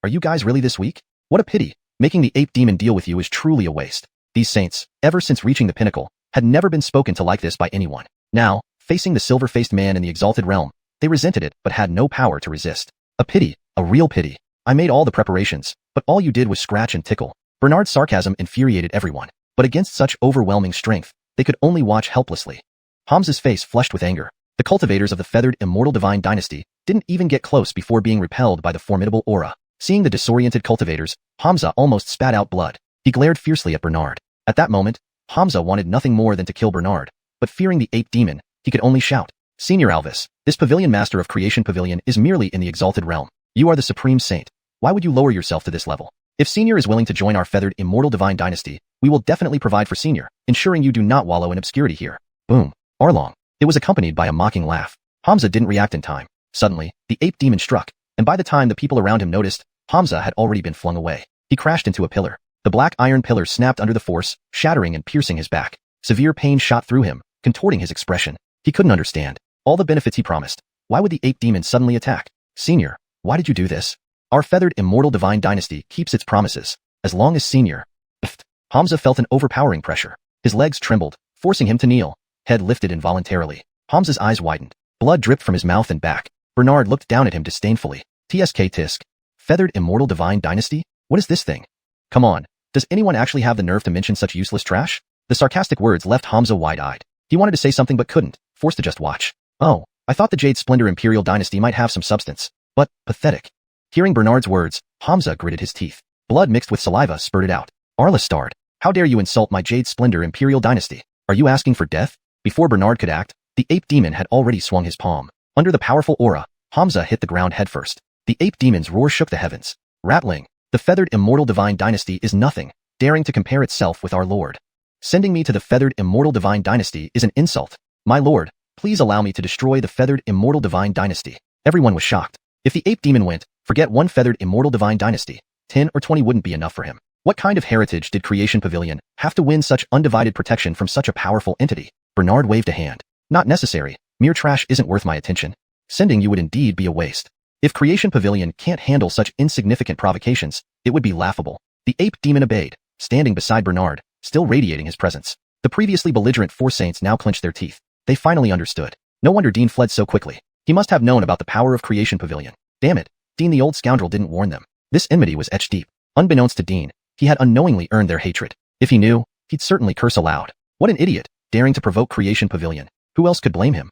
S1: Are you guys really this weak? What a pity. Making the ape demon deal with you is truly a waste. These saints, ever since reaching the pinnacle, had never been spoken to like this by anyone. Now, facing the silver-faced man in the exalted realm, they resented it but had no power to resist. A pity, a real pity. I made all the preparations, but all you did was scratch and tickle. Bernard's sarcasm infuriated everyone. But against such overwhelming strength, they could only watch helplessly. Hamza's face flushed with anger. The cultivators of the feathered immortal divine dynasty didn't even get close before being repelled by the formidable aura. Seeing the disoriented cultivators, Hamza almost spat out blood. He glared fiercely at Bernard. At that moment, Hamza wanted nothing more than to kill Bernard, but fearing the ape demon, he could only shout, "Senior Alvis, this Pavilion Master of Creation Pavilion is merely in the exalted realm. You are the Supreme Saint. Why would you lower yourself to this level? If Senior is willing to join our feathered immortal divine dynasty, we will definitely provide for Senior, ensuring you do not wallow in obscurity here." Boom. Arlong. It was accompanied by a mocking laugh. Hamza didn't react in time. Suddenly, the ape demon struck, and by the time the people around him noticed, Hamza had already been flung away. He crashed into a pillar. The black iron pillar snapped under the force, shattering and piercing his back. Severe pain shot through him, contorting his expression. He couldn't understand. All the benefits he promised. Why would the ape demon suddenly attack? Senior, why did you do this? Our feathered immortal divine dynasty keeps its promises. As long as Senior... Hamza felt an overpowering pressure. His legs trembled, forcing him to kneel. Head lifted involuntarily. Hamza's eyes widened. Blood dripped from his mouth and back. Bernard looked down at him disdainfully. TSK tisk. Feathered immortal divine dynasty? What is this thing? Come on, does anyone actually have the nerve to mention such useless trash? The sarcastic words left Hamza wide-eyed. He wanted to say something but couldn't, forced to just watch. Oh, I thought the Jade Splendor Imperial Dynasty might have some substance. but pathetic. Hearing Bernard's words, Hamza gritted his teeth. Blood mixed with saliva spurted out. Arla starred. How dare you insult my Jade Splendor Imperial Dynasty? Are you asking for death? Before Bernard could act, the ape demon had already swung his palm. Under the powerful aura, Hamza hit the ground headfirst. The ape demon's roar shook the heavens. Rattling, the feathered immortal divine dynasty is nothing, daring to compare itself with our lord. Sending me to the feathered immortal divine dynasty is an insult. My lord, please allow me to destroy the feathered immortal divine dynasty. Everyone was shocked. If the ape demon went, forget one feathered immortal divine dynasty. 10 or 20 wouldn't be enough for him. What kind of heritage did Creation Pavilion have to win such undivided protection from such a powerful entity? Bernard waved a hand. Not necessary. Mere trash isn't worth my attention. Sending you would indeed be a waste. If Creation Pavilion can't handle such insignificant provocations, it would be laughable. The ape demon obeyed, standing beside Bernard, still radiating his presence. The previously belligerent four saints now clenched their teeth. They finally understood. No wonder Dean fled so quickly. He must have known about the power of Creation Pavilion. Damn it, Dean the old scoundrel didn't warn them. This enmity was etched deep. Unbeknownst to Dean, he had unknowingly earned their hatred. If he knew, he'd certainly curse aloud. What an idiot, daring to provoke Creation Pavilion. Who else could blame him?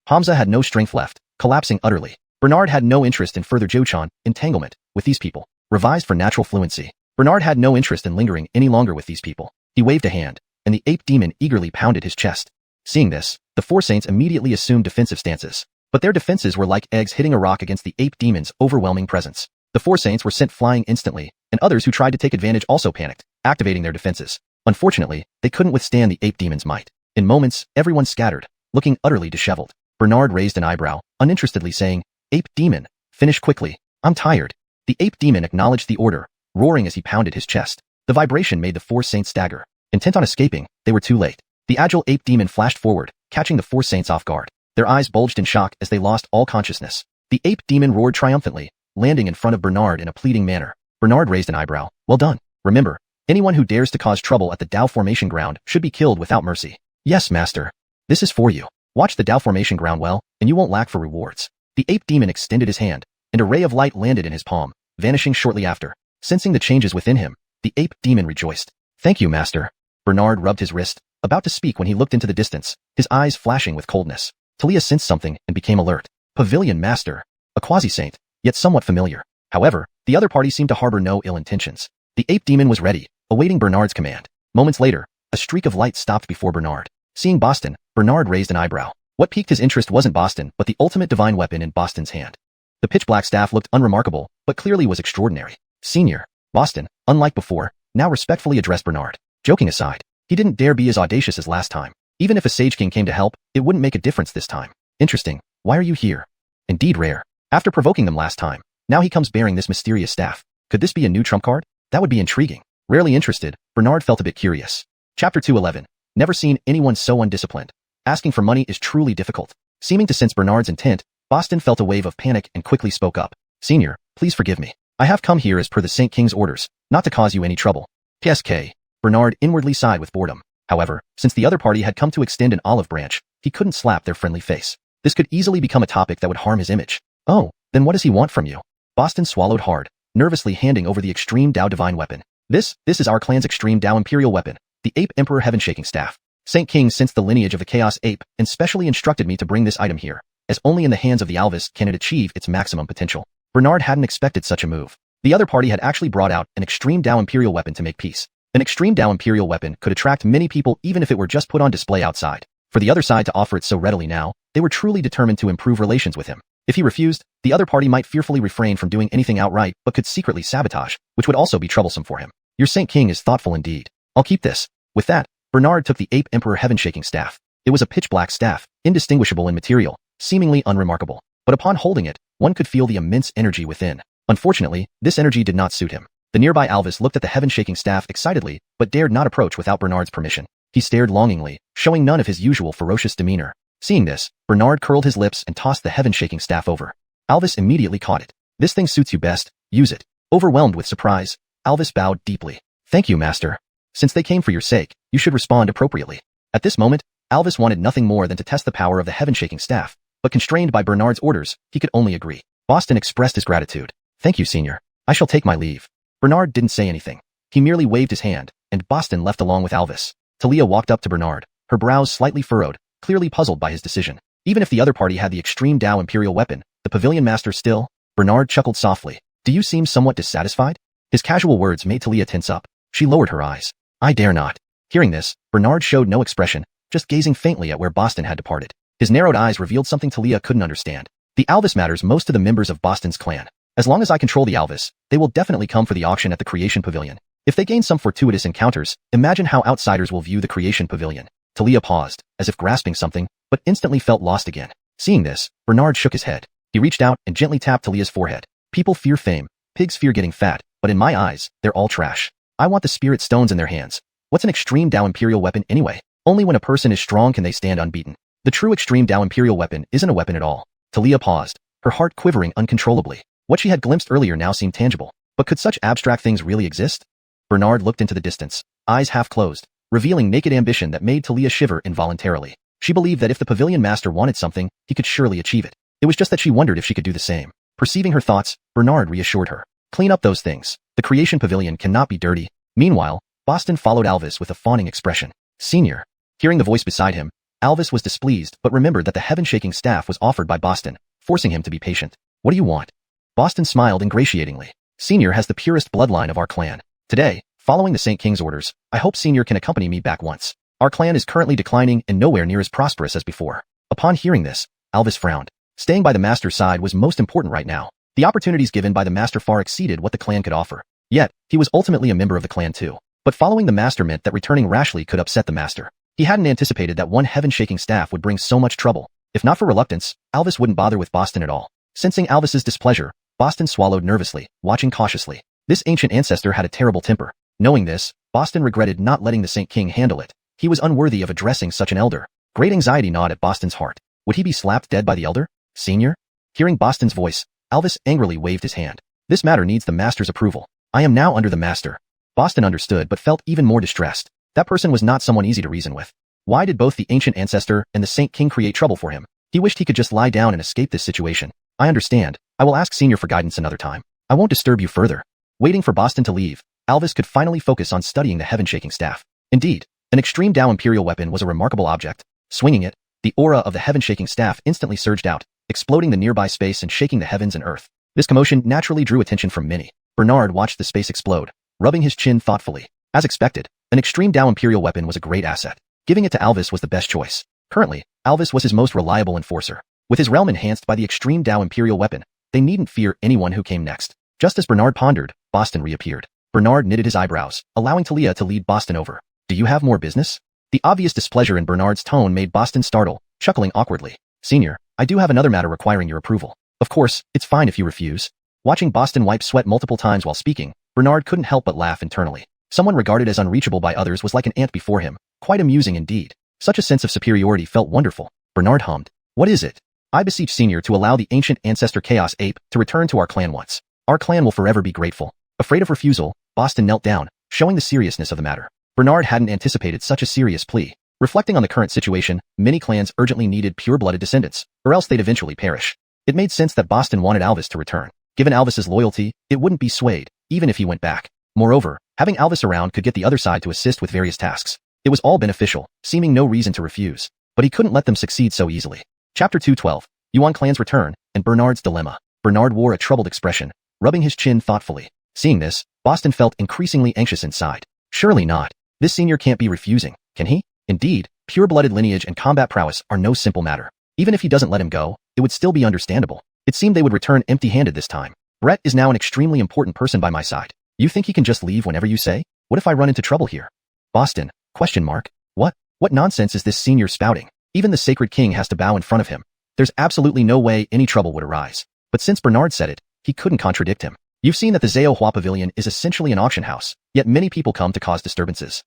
S1: Hamza had no strength left, collapsing utterly. Bernard had no interest in further Jochan entanglement with these people. Revised for natural fluency. Bernard had no interest in lingering any longer with these people. He waved a hand, and the ape demon eagerly pounded his chest. Seeing this, the four saints immediately assumed defensive stances. But their defenses were like eggs hitting a rock against the ape demon's overwhelming presence. The four saints were sent flying instantly, and others who tried to take advantage also panicked, activating their defenses. Unfortunately, they couldn't withstand the ape demon's might. In moments, everyone scattered, looking utterly disheveled. Bernard raised an eyebrow, uninterestedly saying, "Ape demon, finish quickly. I'm tired." The ape demon acknowledged the order, roaring as he pounded his chest. The vibration made the four saints stagger. Intent on escaping, they were too late. The agile ape demon flashed forward, catching the four saints off guard. Their eyes bulged in shock as they lost all consciousness. The ape demon roared triumphantly, landing in front of Bernard in a pleading manner. Bernard raised an eyebrow. Well done. Remember, anyone who dares to cause trouble at the Dao Formation Ground should be killed without mercy. Yes, master. This is for you. Watch the Dao Formation Ground well, and you won't lack for rewards. The ape demon extended his hand, and a ray of light landed in his palm, vanishing shortly after. Sensing the changes within him, the ape demon rejoiced. Thank you, master. Bernard rubbed his wrist, about to speak when he looked into the distance, his eyes flashing with coldness. Talia sensed something and became alert. Pavilion master. A quasi-saint, yet somewhat familiar. However, the other party seemed to harbor no ill intentions. The ape demon was ready, awaiting Bernard's command. Moments later, a streak of light stopped before Bernard. Seeing Boston, Bernard raised an eyebrow. What piqued his interest wasn't Boston, but the ultimate divine weapon in Boston's hand. The pitch-black staff looked unremarkable, but clearly was extraordinary. Senior. Boston, unlike before, now respectfully addressed Bernard. Joking aside, he didn't dare be as audacious as last time. Even if a Sage King came to help, it wouldn't make a difference this time. Interesting. Why are you here? Indeed rare. After provoking them last time, now he comes bearing this mysterious staff. Could this be a new trump card? That would be intriguing. Rarely interested, Bernard felt a bit curious. Chapter 211. Never seen anyone so undisciplined. Asking for money is truly difficult. Seeming to sense Bernard's intent, Boston felt a wave of panic and quickly spoke up. Senior, please forgive me. I have come here as per the Saint King's orders, not to cause you any trouble. PSK. Bernard inwardly sighed with boredom. However, since the other party had come to extend an olive branch, he couldn't slap their friendly face. This could easily become a topic that would harm his image. Oh, then what does he want from you? Boston swallowed hard, nervously handing over the Extreme Dao Divine Weapon. This is our clan's Extreme Dao Imperial Weapon, the Ape Emperor Heaven-Shaking Staff. Saint King sensed the lineage of the Chaos Ape and specially instructed me to bring this item here, as only in the hands of the Alvis can it achieve its maximum potential. Bernard hadn't expected such a move. The other party had actually brought out an Extreme Dao Imperial Weapon to make peace. An Extreme Dao Imperial Weapon could attract many people even if it were just put on display outside. For the other side to offer it so readily now, they were truly determined to improve relations with him. If he refused, the other party might fearfully refrain from doing anything outright but could secretly sabotage, which would also be troublesome for him. Your Saint King is thoughtful indeed. I'll keep this. With that, Bernard took the Ape Emperor Heaven-Shaking Staff. It was a pitch-black staff, indistinguishable in material, seemingly unremarkable. But upon holding it, one could feel the immense energy within. Unfortunately, this energy did not suit him. The nearby Alvis looked at the Heaven-Shaking Staff excitedly, but dared not approach without Bernard's permission. He stared longingly, showing none of his usual ferocious demeanor. Seeing this, Bernard curled his lips and tossed the Heaven-Shaking Staff over. Alvis immediately caught it. This thing suits you best, use it. Overwhelmed with surprise, Alvis bowed deeply. Thank you, master. Since they came for your sake, you should respond appropriately. At this moment, Alvis wanted nothing more than to test the power of the Heaven-Shaking Staff, but constrained by Bernard's orders, he could only agree. Boston expressed his gratitude. Thank you, senior. I shall take my leave. Bernard didn't say anything. He merely waved his hand, and Boston left along with Alvis. Talia walked up to Bernard, her brows slightly furrowed, clearly puzzled by his decision. Even if the other party had the Extreme Dao Imperial Weapon, the Pavilion Master still Bernard chuckled softly. Do you seem somewhat dissatisfied? His casual words made Talia tense up. She lowered her eyes. I dare not. Hearing this, Bernard showed no expression, just gazing faintly at where Boston had departed. His narrowed eyes revealed something Talia couldn't understand. The Alvis matters most to the members of Boston's clan. As long as I control the Alvis, they will definitely come for the auction at the Creation Pavilion. If they gain some fortuitous encounters, imagine how outsiders will view the Creation Pavilion. Talia paused, as if grasping something, but instantly felt lost again. Seeing this, Bernard shook his head. He reached out and gently tapped Talia's forehead. People fear fame, pigs fear getting fat, but in my eyes, they're all trash. I want the spirit stones in their hands. What's an extreme Dao Imperial weapon anyway? Only when a person is strong can they stand unbeaten. The true extreme Dao Imperial weapon isn't a weapon at all. Talia paused, her heart quivering uncontrollably. What she had glimpsed earlier now seemed tangible. But could such abstract things really exist? Bernard looked into the distance, eyes half closed, revealing naked ambition that made Talia shiver involuntarily. She believed that if the pavilion master wanted something, he could surely achieve it. It was just that she wondered if she could do the same. Perceiving her thoughts, Bernard reassured her. Clean up those things. The Creation Pavilion cannot be dirty. Meanwhile, Boston followed Alvis with a fawning expression. Senior. Hearing the voice beside him, Alvis was displeased but remembered that the heaven-shaking staff was offered by Boston, forcing him to be patient. What do you want? Boston smiled ingratiatingly. Senior has the purest bloodline of our clan. Today, following the Saint King's orders, I hope Senior can accompany me back once. Our clan is currently declining and nowhere near as prosperous as before. Upon hearing this, Alvis frowned. Staying by the master's side was most important right now. The opportunities given by the master far exceeded what the clan could offer. Yet, he was ultimately a member of the clan too. But following the master meant that returning rashly could upset the master. He hadn't anticipated that one heaven-shaking staff would bring so much trouble. If not for reluctance, Alvis wouldn't bother with Boston at all. Sensing Alvis's displeasure, Boston swallowed nervously, watching cautiously. This ancient ancestor had a terrible temper. Knowing this, Boston regretted not letting the Saint King handle it. He was unworthy of addressing such an elder. Great anxiety gnawed at Boston's heart. Would he be slapped dead by the elder? Senior? Hearing Boston's voice, Alvis angrily waved his hand. This matter needs the master's approval. I am now under the master. Boston understood but felt even more distressed. That person was not someone easy to reason with. Why did both the ancient ancestor and the Saint King create trouble for him? He wished he could just lie down and escape this situation. I understand. I will ask Senior for guidance another time. I won't disturb you further. Waiting for Boston to leave, Alvis could finally focus on studying the heaven-shaking staff. Indeed, an extreme Dao Imperial weapon was a remarkable object. Swinging it, the aura of the heaven-shaking staff instantly surged out, exploding the nearby space and shaking the heavens and earth. This commotion naturally drew attention from many. Bernard watched the space explode, rubbing his chin thoughtfully. As expected, an extreme Dao Imperial weapon was a great asset. Giving it to Alvis was the best choice. Currently, Alvis was his most reliable enforcer. With his realm enhanced by the extreme Dao Imperial weapon, they needn't fear anyone who came next. Just as Bernard pondered, Boston reappeared. Bernard knitted his eyebrows, allowing Talia to lead Boston over. Do you have more business? The obvious displeasure in Bernard's tone made Boston startle, chuckling awkwardly. Senior, I do have another matter requiring your approval. Of course, it's fine if you refuse. Watching Boston wipe sweat multiple times while speaking, Bernard couldn't help but laugh internally. Someone regarded as unreachable by others was like an ant before him. Quite amusing indeed. Such a sense of superiority felt wonderful. Bernard hummed. What is it? I beseech Senior to allow the ancient ancestor Chaos Ape to return to our clan once. Our clan will forever be grateful. Afraid of refusal, Boston knelt down, showing the seriousness of the matter. Bernard hadn't anticipated such a serious plea. Reflecting on the current situation, many clans urgently needed pure-blooded descendants, or else they'd eventually perish. It made sense that Boston wanted Alvis to return. Given Alvis's loyalty, it wouldn't be swayed, even if he went back. Moreover, having Alvis around could get the other side to assist with various tasks. It was all beneficial, seeming no reason to refuse. But he couldn't let them succeed so easily. Chapter 212. Yuan Clan's Return, and Bernard's Dilemma. Bernard wore a troubled expression, rubbing his chin thoughtfully. Seeing this, Boston felt increasingly anxious inside. Surely not. This senior can't be refusing, can he? Indeed, pure-blooded lineage and combat prowess are no simple matter. Even if he doesn't let him go, it would still be understandable. It seemed they would return empty-handed this time. Brett is now an extremely important person by my side. You think he can just leave whenever you say? What if I run into trouble here? Boston, question mark. What nonsense is this senior spouting? Even the sacred king has to bow in front of him. There's absolutely no way any trouble would arise. But since Bernard said it, he couldn't contradict him. You've seen that the xuanhuan Pavilion is essentially an auction house, yet many people come to cause disturbances.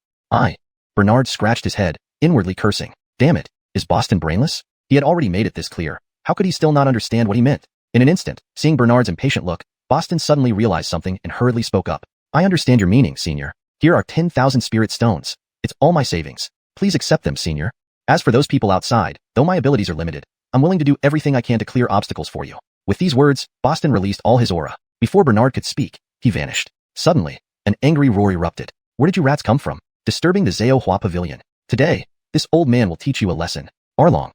S1: Bernard scratched his head, inwardly cursing. Damn it, is Boston brainless? He had already made it this clear. How could he still not understand what he meant? In an instant, seeing Bernard's impatient look, Boston suddenly realized something and hurriedly spoke up. I understand your meaning, Senior. Here are 10,000 spirit stones. It's all my savings. Please accept them, Senior. As for those people outside, though my abilities are limited, I'm willing to do everything I can to clear obstacles for you. With these words, Boston released all his aura. Before Bernard could speak, he vanished. Suddenly, an angry roar erupted. Where did you rats come from? Disturbing the xuanhuan Pavilion. Today, this old man will teach you a lesson. Arlong.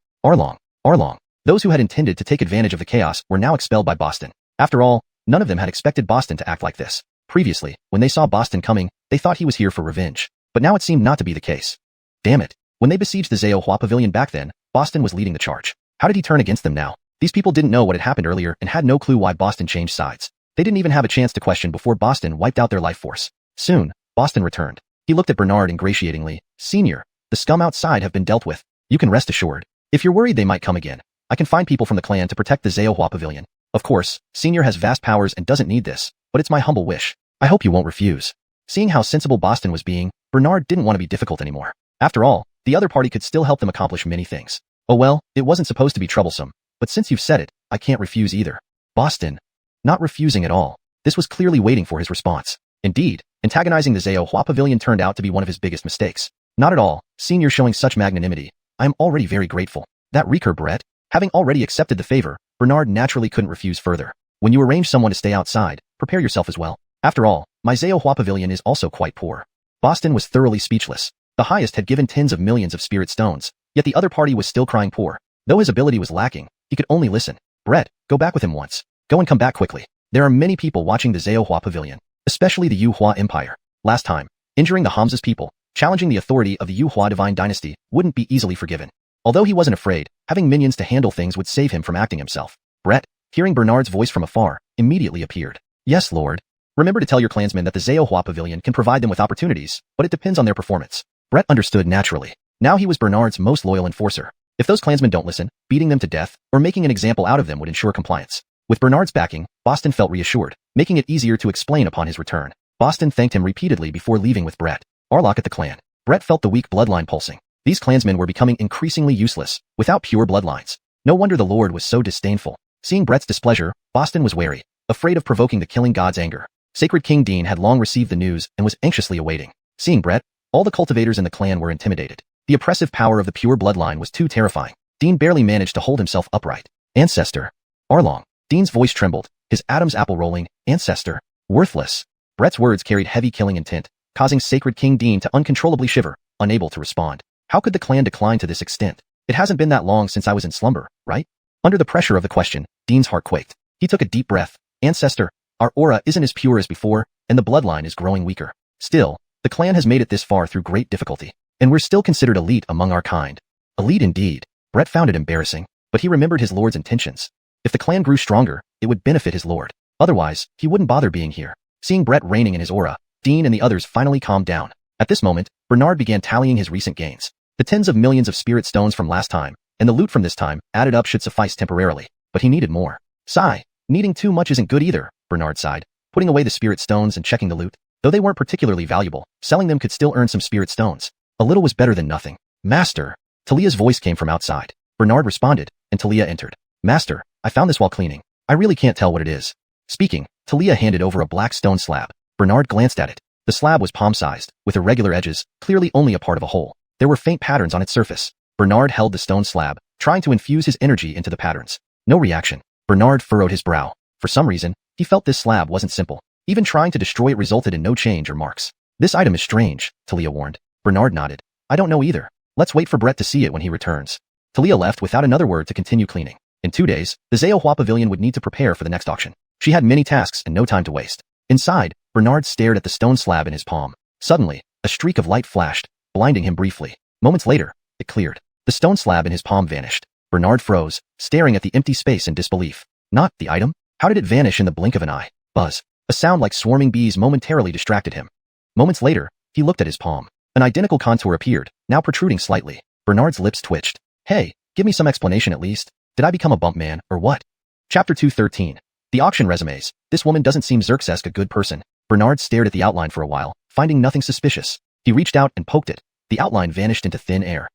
S1: Those who had intended to take advantage of the chaos were now expelled by Boston. After all, none of them had expected Boston to act like this. Previously, when they saw Boston coming, they thought he was here for revenge. But now it seemed not to be the case. Damn it. When they besieged the xuanhuan pavilion back then, Boston was leading the charge. How did he turn against them now? These people didn't know what had happened earlier and had no clue why Boston changed sides. They didn't even have a chance to question before Boston wiped out their life force. Soon, Boston returned. He looked at Bernard ingratiatingly. Senior, the scum outside have been dealt with. You can rest assured. If you're worried they might come again, I can find people from the clan to protect the xuanhuan pavilion. Of course, Senior has vast powers and doesn't need this, but it's my humble wish. I hope you won't refuse. Seeing how sensible Boston was being, Bernard didn't want to be difficult anymore. After all, the other party could still help them accomplish many things. Oh well, it wasn't supposed to be troublesome, but since you've said it, I can't refuse either. Boston. Not refusing at all. This was clearly waiting for his response. Indeed, antagonizing the xuanhuan pavilion turned out to be one of his biggest mistakes. Not at all, Senior showing such magnanimity. I am already very grateful. That recur Brett. Having already accepted the favor, Bernard naturally couldn't refuse further. When you arrange someone to stay outside, prepare yourself as well. After all, my xuanhuan pavilion is also quite poor. Boston was thoroughly speechless. The highest had given tens of millions of spirit stones, yet the other party was still crying poor. Though his ability was lacking, he could only listen. Brett, go back with him once. Go and come back quickly. There are many people watching the xuanhuan pavilion, especially the Yuhua Empire. Last time, injuring the Hamza's people, challenging the authority of the Yuhua divine dynasty, wouldn't be easily forgiven. Although he wasn't afraid, having minions to handle things would save him from acting himself. Brett, hearing Bernard's voice from afar, immediately appeared. Yes, Lord. Remember to tell your clansmen that the xuanhuan pavilion can provide them with opportunities, but it depends on their performance. Brett understood naturally. Now he was Bernard's most loyal enforcer. If those clansmen don't listen, beating them to death, or making an example out of them would ensure compliance. With Bernard's backing, Boston felt reassured, making it easier to explain upon his return. Boston thanked him repeatedly before leaving with Brett. Arlock at the clan. Brett felt the weak bloodline pulsing. These clansmen were becoming increasingly useless, without pure bloodlines. No wonder the Lord was so disdainful. Seeing Brett's displeasure, Boston was wary, afraid of provoking the killing god's anger. Sacred King Dean had long received the news and was anxiously awaiting. Seeing Brett, all the cultivators in the clan were intimidated. The oppressive power of the pure bloodline was too terrifying. Dean barely managed to hold himself upright. Ancestor. Arlong. Dean's voice trembled, his Adam's apple rolling. Ancestor. Worthless. Brett's words carried heavy killing intent, causing Sacred King Dean to uncontrollably shiver, unable to respond. How could the clan decline to this extent? It hasn't been that long since I was in slumber, right? Under the pressure of the question, Dean's heart quaked. He took a deep breath. Ancestor, our aura isn't as pure as before, and the bloodline is growing weaker. Still, the clan has made it this far through great difficulty, and we're still considered elite among our kind. Elite indeed. Brett found it embarrassing, but he remembered his lord's intentions. If the clan grew stronger, it would benefit his lord. Otherwise, he wouldn't bother being here. Seeing Brett reigning in his aura, Dean and the others finally calmed down. At this moment, Bernard began tallying his recent gains. The tens of millions of spirit stones from last time, and the loot from this time, added up should suffice temporarily, but he needed more. Sigh. Needing too much isn't good either, Bernard sighed, putting away the spirit stones and checking the loot. Though they weren't particularly valuable, selling them could still earn some spirit stones. A little was better than nothing. Master. Talia's voice came from outside. Bernard responded, and Talia entered. Master, I found this while cleaning. I really can't tell what it is. Speaking, Talia handed over a black stone slab. Bernard glanced at it. The slab was palm-sized, with irregular edges, clearly only a part of a hole. There were faint patterns on its surface. Bernard held the stone slab, trying to infuse his energy into the patterns. No reaction. Bernard furrowed his brow. For some reason, he felt this slab wasn't simple. Even trying to destroy it resulted in no change or marks. This item is strange, Talia warned. Bernard nodded. I don't know either. Let's wait for Brett to see it when he returns. Talia left without another word to continue cleaning. In 2 days, the xuanhuan pavilion would need to prepare for the next auction. She had many tasks and no time to waste. Inside, Bernard stared at the stone slab in his palm. Suddenly, a streak of light flashed, blinding him briefly. Moments later, it cleared. The stone slab in his palm vanished. Bernard froze, staring at the empty space in disbelief. Not the item? How did it vanish in the blink of an eye? Buzz. A sound like swarming bees momentarily distracted him. Moments later, he looked at his palm. An identical contour appeared, now protruding slightly. Bernard's lips twitched. Hey, give me some explanation at least. Did I become a bump man, or what? Chapter 213. The auction resumes. This woman doesn't seem Xerxes a good person. Bernard stared at the outline for a while, finding nothing suspicious. He reached out and poked it. The outline vanished into thin air.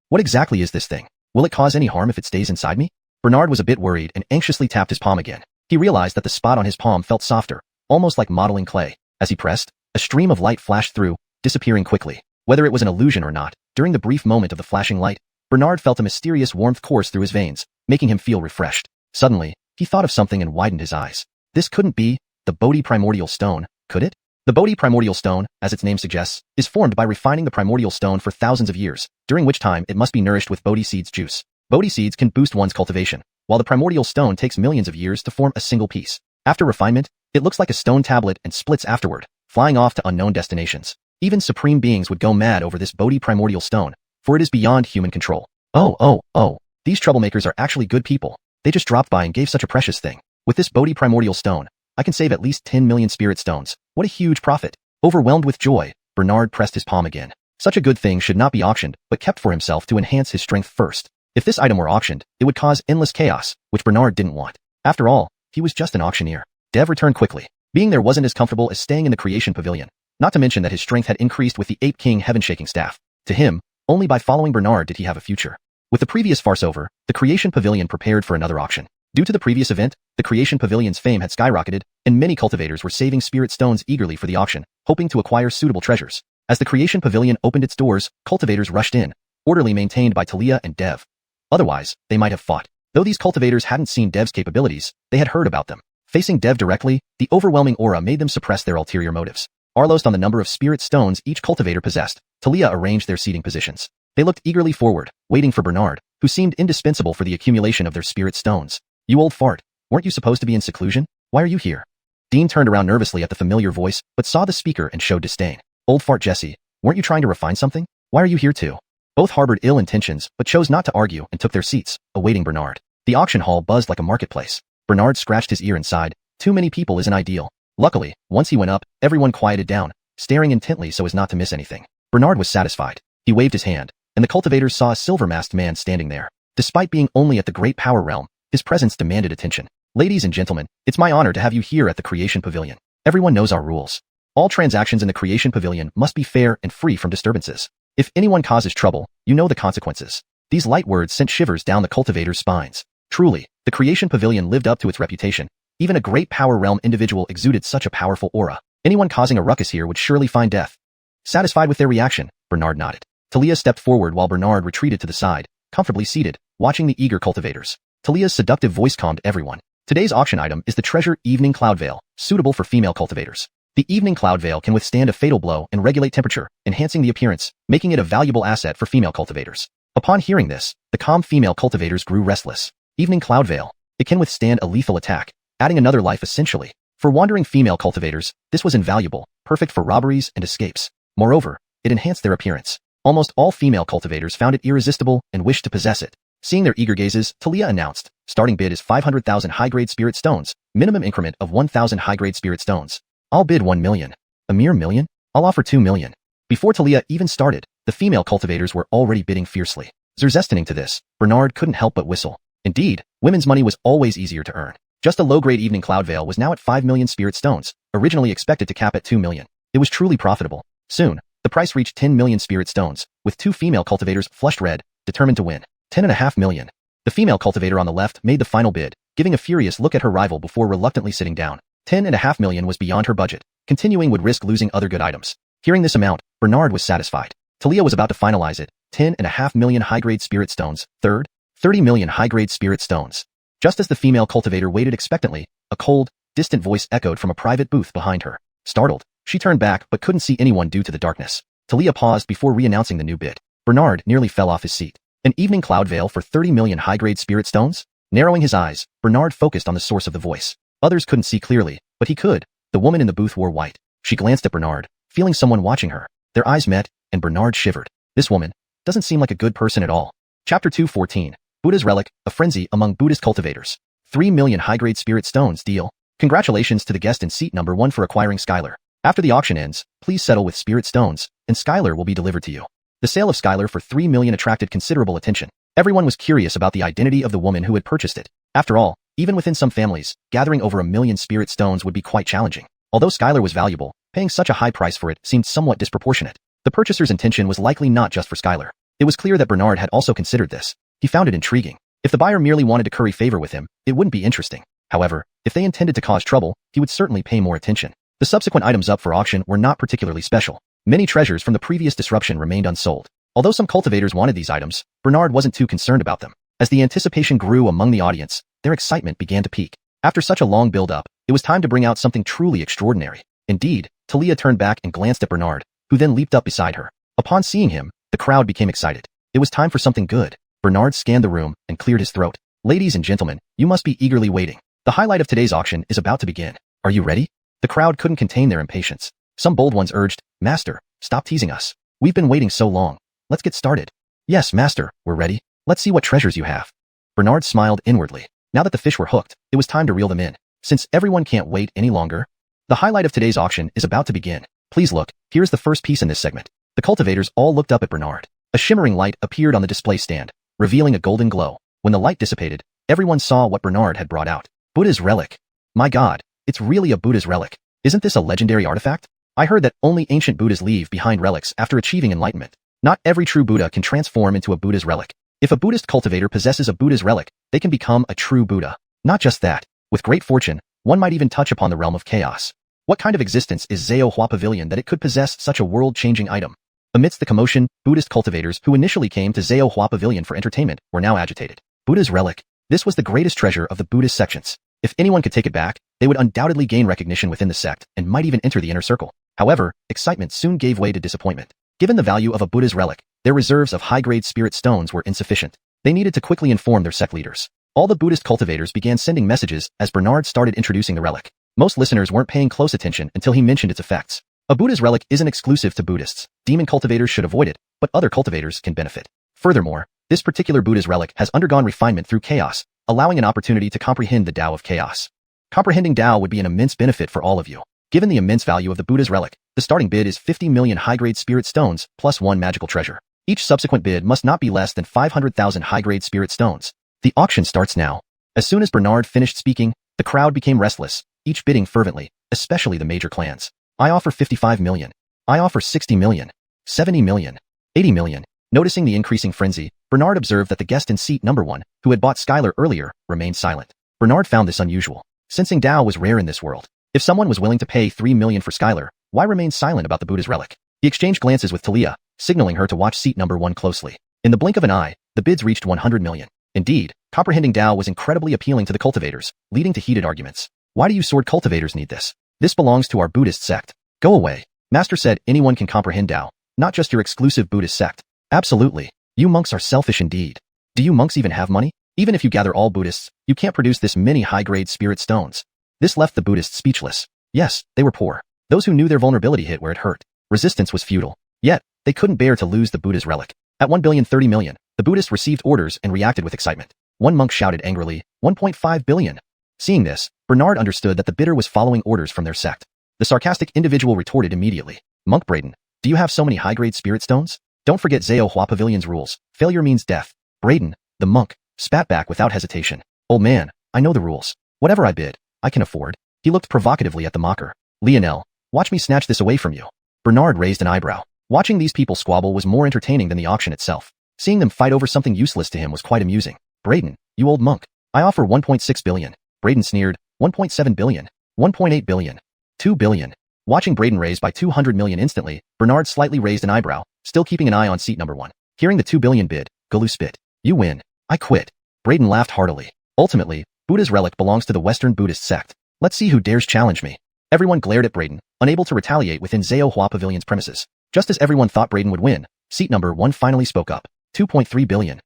S1: What exactly is this thing? Will it cause any harm if it stays inside me? Bernard was a bit worried and anxiously tapped his palm again. He realized that the spot on his palm felt softer, almost like modeling clay. As he pressed, a stream of light flashed through, disappearing quickly. Whether it was an illusion or not, during the brief moment of the flashing light, Bernard felt a mysterious warmth course through his veins, making him feel refreshed. Suddenly, he thought of something and widened his eyes. This couldn't be the Bodhi primordial stone, could it? The Bodhi primordial stone, as its name suggests, is formed by refining the primordial stone for thousands of years, during which time it must be nourished with Bodhi seeds juice. Bodhi seeds can boost one's cultivation, while the primordial stone takes millions of years to form a single piece. After refinement, it looks like a stone tablet and splits afterward, flying off to unknown destinations. Even supreme beings would go mad over this Bodhi primordial stone, for it is beyond human control. Oh, these troublemakers are actually good people. They just dropped by and gave such a precious thing. With this Bodhi primordial stone, I can save at least 10 million spirit stones. What a huge profit. Overwhelmed with joy, Bernard pressed his palm again. Such a good thing should not be auctioned, but kept for himself to enhance his strength first. If this item were auctioned, it would cause endless chaos, which Bernard didn't want. After all, he was just an auctioneer. Dev returned quickly. Being there wasn't as comfortable as staying in the creation pavilion, not to mention that his strength had increased with the Ape King heaven-shaking staff. To him, only by following Bernard did he have a future. With the previous farce over, the creation pavilion prepared for another auction. Due to the previous event, the creation pavilion's fame had skyrocketed, and many cultivators were saving spirit stones eagerly for the auction, hoping to acquire suitable treasures. As the creation pavilion opened its doors, cultivators rushed in, orderly maintained by Talia and Dev. Otherwise, they might have fought. Though these cultivators hadn't seen Dev's capabilities, they had heard about them. Facing Dev directly, the overwhelming aura made them suppress their ulterior motives. Arlost on the number of spirit stones each cultivator possessed, Talia arranged their seating positions. They looked eagerly forward, waiting for Bernard, who seemed indispensable for the accumulation of their spirit stones. You old fart, weren't you supposed to be in seclusion? Why are you here? Dean turned around nervously at the familiar voice, but saw the speaker and showed disdain. Old fart Jesse, weren't you trying to refine something? Why are you here too? Both harbored ill intentions, but chose not to argue and took their seats, awaiting Bernard. The auction hall buzzed like a marketplace. Bernard scratched his ear and sighed. Too many people isn't ideal. Luckily, once he went up, everyone quieted down, staring intently so as not to miss anything. Bernard was satisfied. He waved his hand, and the cultivators saw a silver-masked man standing there. Despite being only at the Great Power Realm, his presence demanded attention. Ladies and gentlemen, it's my honor to have you here at the Creation Pavilion. Everyone knows our rules. All transactions in the Creation Pavilion must be fair and free from disturbances. If anyone causes trouble, you know the consequences. These light words sent shivers down the cultivators' spines. Truly, the Creation Pavilion lived up to its reputation. Even a Great Power Realm individual exuded such a powerful aura. Anyone causing a ruckus here would surely find death. Satisfied with their reaction, Bernard nodded. Talia stepped forward while Bernard retreated to the side, comfortably seated, watching the eager cultivators. Talia's seductive voice calmed everyone. Today's auction item is the treasure Evening Cloud Veil, suitable for female cultivators. The Evening Cloud Veil can withstand a fatal blow and regulate temperature, enhancing the appearance, making it a valuable asset for female cultivators. Upon hearing this, the calm female cultivators grew restless. Evening Cloud Veil. It can withstand a lethal attack, adding another life essentially. For wandering female cultivators, this was invaluable, perfect for robberies and escapes. Moreover, it enhanced their appearance. Almost all female cultivators found it irresistible and wished to possess it. Seeing their eager gazes, Talia announced, starting bid is 500,000 high-grade spirit stones, minimum increment of 1,000 high-grade spirit stones. I'll bid 1 million. A mere million? I'll offer 2 million. Before Talia even started, the female cultivators were already bidding fiercely. Zerzestoning to this, Bernard couldn't help but whistle. Indeed, women's money was always easier to earn. Just a low-grade Evening Cloud Veil was now at 5 million spirit stones, originally expected to cap at 2 million. It was truly profitable. Soon, the price reached 10 million spirit stones, with 2 female cultivators flushed red, determined to win. 10.5 million. The female cultivator on the left made the final bid, giving a furious look at her rival before reluctantly sitting down. 10.5 million was beyond her budget. Continuing would risk losing other good items. Hearing this amount, Bernard was satisfied. Talia was about to finalize it. 10.5 million high-grade spirit stones. Third, 30 million high-grade spirit stones. Just as the female cultivator waited expectantly, a cold, distant voice echoed from a private booth behind her. Startled, she turned back but couldn't see anyone due to the darkness. Talia paused before re-announcing the new bid. Bernard nearly fell off his seat. An Evening Cloud Veil for 30 million high-grade spirit stones? Narrowing his eyes, Bernard focused on the source of the voice. Others couldn't see clearly, but he could. The woman in the booth wore white. She glanced at Bernard, feeling someone watching her. Their eyes met, and Bernard shivered. This woman doesn't seem like a good person at all. Chapter 214. Buddha's Relic, a frenzy among Buddhist cultivators. 3 million high-grade spirit stones deal. Congratulations to the guest in seat number 1 for acquiring Skylar. After the auction ends, please settle with spirit stones, and Skylar will be delivered to you. The sale of Skylar for 3 million attracted considerable attention. Everyone was curious about the identity of the woman who had purchased it. After all, even within some families, gathering over 1 million spirit stones would be quite challenging. Although Skylar was valuable, paying such a high price for it seemed somewhat disproportionate. The purchaser's intention was likely not just for Skylar. It was clear that Bernard had also considered this. He found it intriguing. If the buyer merely wanted to curry favor with him, it wouldn't be interesting. However, if they intended to cause trouble, he would certainly pay more attention. The subsequent items up for auction were not particularly special. Many treasures from the previous disruption remained unsold. Although some cultivators wanted these items, Bernard wasn't too concerned about them. As the anticipation grew among the audience, their excitement began to peak. After such a long build-up, it was time to bring out something truly extraordinary. Indeed, Talia turned back and glanced at Bernard, who then leaped up beside her. Upon seeing him, the crowd became excited. It was time for something good. Bernard scanned the room and cleared his throat. Ladies and gentlemen, you must be eagerly waiting. The highlight of today's auction is about to begin. Are you ready? The crowd couldn't contain their impatience. Some bold ones urged, Master, stop teasing us. We've been waiting so long. Let's get started. Yes, Master, we're ready. Let's see what treasures you have. Bernard smiled inwardly. Now that the fish were hooked, it was time to reel them in. Since everyone can't wait any longer, the highlight of today's auction is about to begin. Please look, here's the first piece in this segment. The cultivators all looked up at Bernard. A shimmering light appeared on the display stand, revealing a golden glow. When the light dissipated, everyone saw what Bernard had brought out. Buddha's relic. My God, it's really a Buddha's relic. Isn't this a legendary artifact? I heard that only ancient Buddhas leave behind relics after achieving enlightenment. Not every true Buddha can transform into a Buddha's relic. If a Buddhist cultivator possesses a Buddha's relic, they can become a true Buddha. Not just that. With great fortune, one might even touch upon the realm of chaos. What kind of existence is xuanhuan Pavilion that it could possess such a world-changing item? Amidst the commotion, Buddhist cultivators who initially came to xuanhuan Pavilion for entertainment were now agitated. Buddha's relic. This was the greatest treasure of the Buddhist sections. If anyone could take it back, they would undoubtedly gain recognition within the sect and might even enter the inner circle. However, excitement soon gave way to disappointment. Given the value of a Buddha's relic, their reserves of high-grade spirit stones were insufficient. They needed to quickly inform their sect leaders. All the Buddhist cultivators began sending messages as Bernard started introducing the relic. Most listeners weren't paying close attention until he mentioned its effects. A Buddha's relic isn't exclusive to Buddhists. Demon cultivators should avoid it, but other cultivators can benefit. Furthermore, this particular Buddha's relic has undergone refinement through chaos, allowing an opportunity to comprehend the Tao of chaos. Comprehending Tao would be an immense benefit for all of you. Given the immense value of the Buddha's relic, the starting bid is 50 million high-grade spirit stones plus 1 magical treasure. Each subsequent bid must not be less than 500,000 high-grade spirit stones. The auction starts now. As soon as Bernard finished speaking, the crowd became restless, each bidding fervently, especially the major clans. I offer 55 million. I offer 60 million. 70 million. 80 million. Noticing the increasing frenzy, Bernard observed that the guest in seat number 1, who had bought Skylar earlier, remained silent. Bernard found this unusual. Sensing Tao was rare in this world. If someone was willing to pay 3 million for Skylar, why remain silent about the Buddha's relic? He exchanged glances with Talia, signaling her to watch seat number 1 closely. In the blink of an eye, the bids reached 100 million. Indeed, comprehending Tao was incredibly appealing to the cultivators, leading to heated arguments. Why do you sword cultivators need this? This belongs to our Buddhist sect. Go away. Master said anyone can comprehend Tao, not just your exclusive Buddhist sect. Absolutely. You monks are selfish indeed. Do you monks even have money? Even if you gather all Buddhists, you can't produce this many high-grade spirit stones. This left the Buddhists speechless. Yes, they were poor. Those who knew their vulnerability hit where it hurt. Resistance was futile. Yet, they couldn't bear to lose the Buddha's relic. At 1,030 million, the Buddhists received orders and reacted with excitement. One monk shouted angrily, 1.5 billion. Seeing this, Bernard understood that the bidder was following orders from their sect. The sarcastic individual retorted immediately. Monk Braden, do you have so many high-grade spirit stones? Don't forget xuanhuan Pavilion's rules. Failure means death. Braden, the monk, spat back without hesitation. Old man, I know the rules. Whatever I bid, I can afford. He looked provocatively at the mocker. Lionel, watch me snatch this away from you. Bernard raised an eyebrow. Watching these people squabble was more entertaining than the auction itself. Seeing them fight over something useless to him was quite amusing. Braden, you old monk. I offer 1.6 billion. Braden sneered, 1.7 billion. 1.8 billion. 2 billion. Watching Braden raise by 200 million instantly, Bernard slightly raised an eyebrow, still keeping an eye on seat number 1. Hearing the 2 billion bid, Galu spit. You win. I quit. Braden laughed heartily. Ultimately, Buddha's relic belongs to the Western Buddhist sect. Let's see who dares challenge me. Everyone glared at Braden, unable to retaliate within xuanhuan Pavilion's premises. Just as everyone thought Braden would win, seat number 1 finally spoke up. 2.3 billion.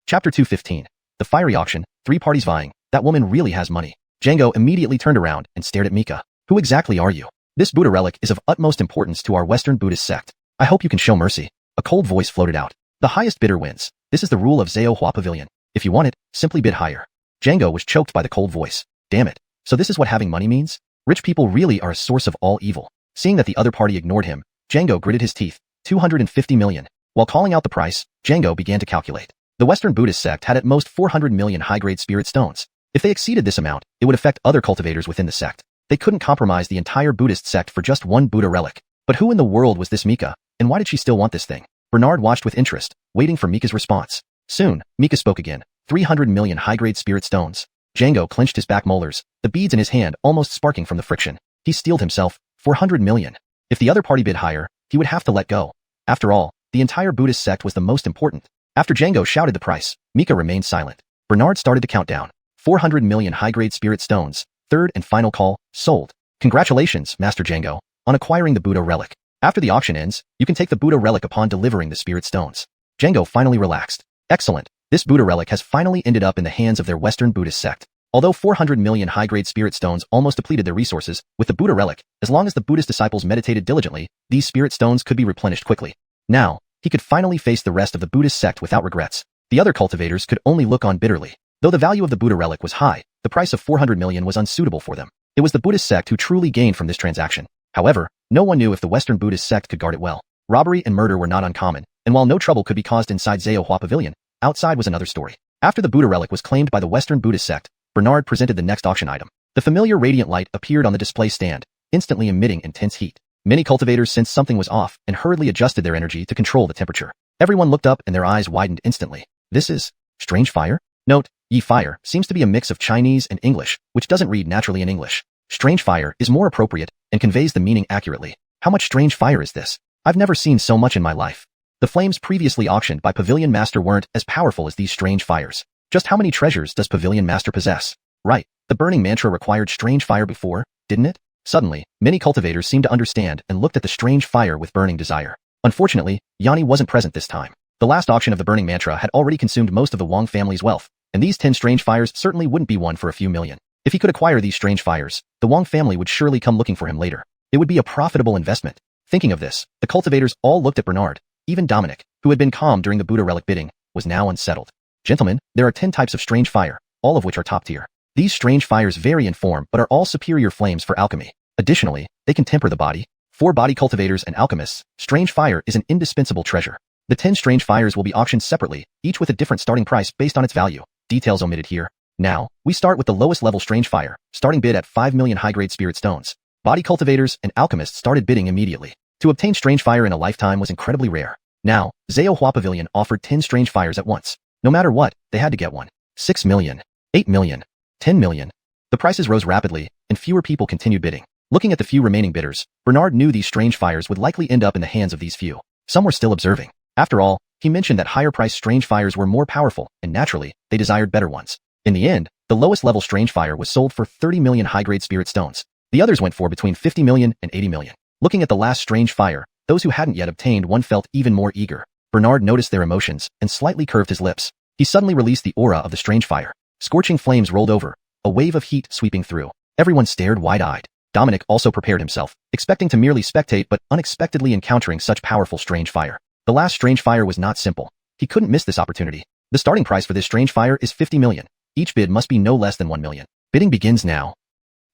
S1: Chapter 215. The fiery auction, 3 parties vying. That woman really has money. Django immediately turned around and stared at Mika. Who exactly are you? This Buddha relic is of utmost importance to our Western Buddhist sect. I hope you can show mercy. A cold voice floated out. The highest bidder wins. This is the rule of xuanhuan Pavilion. If you want it, simply bid higher. Django was choked by the cold voice. Damn it. So this is what having money means? Rich people really are a source of all evil. Seeing that the other party ignored him, Django gritted his teeth. 250 million. While calling out the price, Django began to calculate. The Western Buddhist sect had at most 400 million high-grade spirit stones. If they exceeded this amount, it would affect other cultivators within the sect. They couldn't compromise the entire Buddhist sect for just one Buddha relic. But who in the world was this Mika, and why did she still want this thing? Bernard watched with interest, waiting for Mika's response. Soon, Mika spoke again. 300 million high-grade spirit stones. Django clenched his back molars, the beads in his hand almost sparking from the friction. He steeled himself. 400 million. If the other party bid higher, he would have to let go. After all, the entire Buddhist sect was the most important. After Django shouted the price, Mika remained silent. Bernard started to count down. 400 million high-grade spirit stones. Third and final call, sold. Congratulations, Master Django, on acquiring the Buddha relic. After the auction ends, you can take the Buddha relic upon delivering the spirit stones. Django finally relaxed. Excellent. This Buddha relic has finally ended up in the hands of their Western Buddhist sect. Although 400 million high-grade spirit stones almost depleted their resources, with the Buddha relic, as long as the Buddhist disciples meditated diligently, these spirit stones could be replenished quickly. Now, he could finally face the rest of the Buddhist sect without regrets. The other cultivators could only look on bitterly. Though the value of the Buddha relic was high, the price of 400 million was unsuitable for them. It was the Buddhist sect who truly gained from this transaction. However, no one knew if the Western Buddhist sect could guard it well. Robbery and murder were not uncommon, and while no trouble could be caused inside xuanhuan Pavilion, outside was another story. After the Buddha relic was claimed by the Western Buddhist sect, Bernard presented the next auction item. The familiar radiant light appeared on the display stand, instantly emitting intense heat. Many cultivators sensed something was off and hurriedly adjusted their energy to control the temperature. Everyone looked up and their eyes widened instantly. This is strange fire? Note, Yi fire seems to be a mix of Chinese and English, which doesn't read naturally in English. Strange fire is more appropriate and conveys the meaning accurately. How much strange fire is this? I've never seen so much in my life. The flames previously auctioned by Pavilion Master weren't as powerful as these strange fires. Just how many treasures does Pavilion Master possess? Right, the burning mantra required strange fire before, didn't it? Suddenly, many cultivators seemed to understand and looked at the strange fire with burning desire. Unfortunately, Yanni wasn't present this time. The last auction of the burning mantra had already consumed most of the Wang family's wealth, and these 10 strange fires certainly wouldn't be one for a few million. If he could acquire these strange fires, the Wang family would surely come looking for him later. It would be a profitable investment. Thinking of this, the cultivators all looked at Bernard. Even Dominic, who had been calm during the Buddha relic bidding, was now unsettled. Gentlemen, there are 10 types of strange fire, all of which are top tier. These strange fires vary in form but are all superior flames for alchemy. Additionally, they can temper the body. For body cultivators and alchemists, strange fire is an indispensable treasure. The 10 strange fires will be auctioned separately, each with a different starting price based on its value. Details omitted here. Now, we start with the lowest level strange fire, starting bid at 5 million high-grade spirit stones. Body cultivators and alchemists started bidding immediately. To obtain strange fire in a lifetime was incredibly rare. Now, xuanhuan Pavilion offered 10 strange fires at once. No matter what, they had to get one. 6 million, 8 million, 10 million. The prices rose rapidly, and fewer people continued bidding. Looking at the few remaining bidders, Bernard knew these strange fires would likely end up in the hands of these few. Some were still observing. After all, he mentioned that higher-priced strange fires were more powerful, and naturally, they desired better ones. In the end, the lowest level strange fire was sold for 30 million high-grade spirit stones. The others went for between 50 million and 80 million. Looking at the last strange fire, those who hadn't yet obtained one felt even more eager. Bernard noticed their emotions and slightly curved his lips. He suddenly released the aura of the strange fire. Scorching flames rolled over, a wave of heat sweeping through. Everyone stared wide-eyed. Dominic also prepared himself, expecting to merely spectate but unexpectedly encountering such powerful strange fire. The last strange fire was not simple. He couldn't miss this opportunity. The starting price for this strange fire is 50 million. Each bid must be no less than 1 million. Bidding begins now.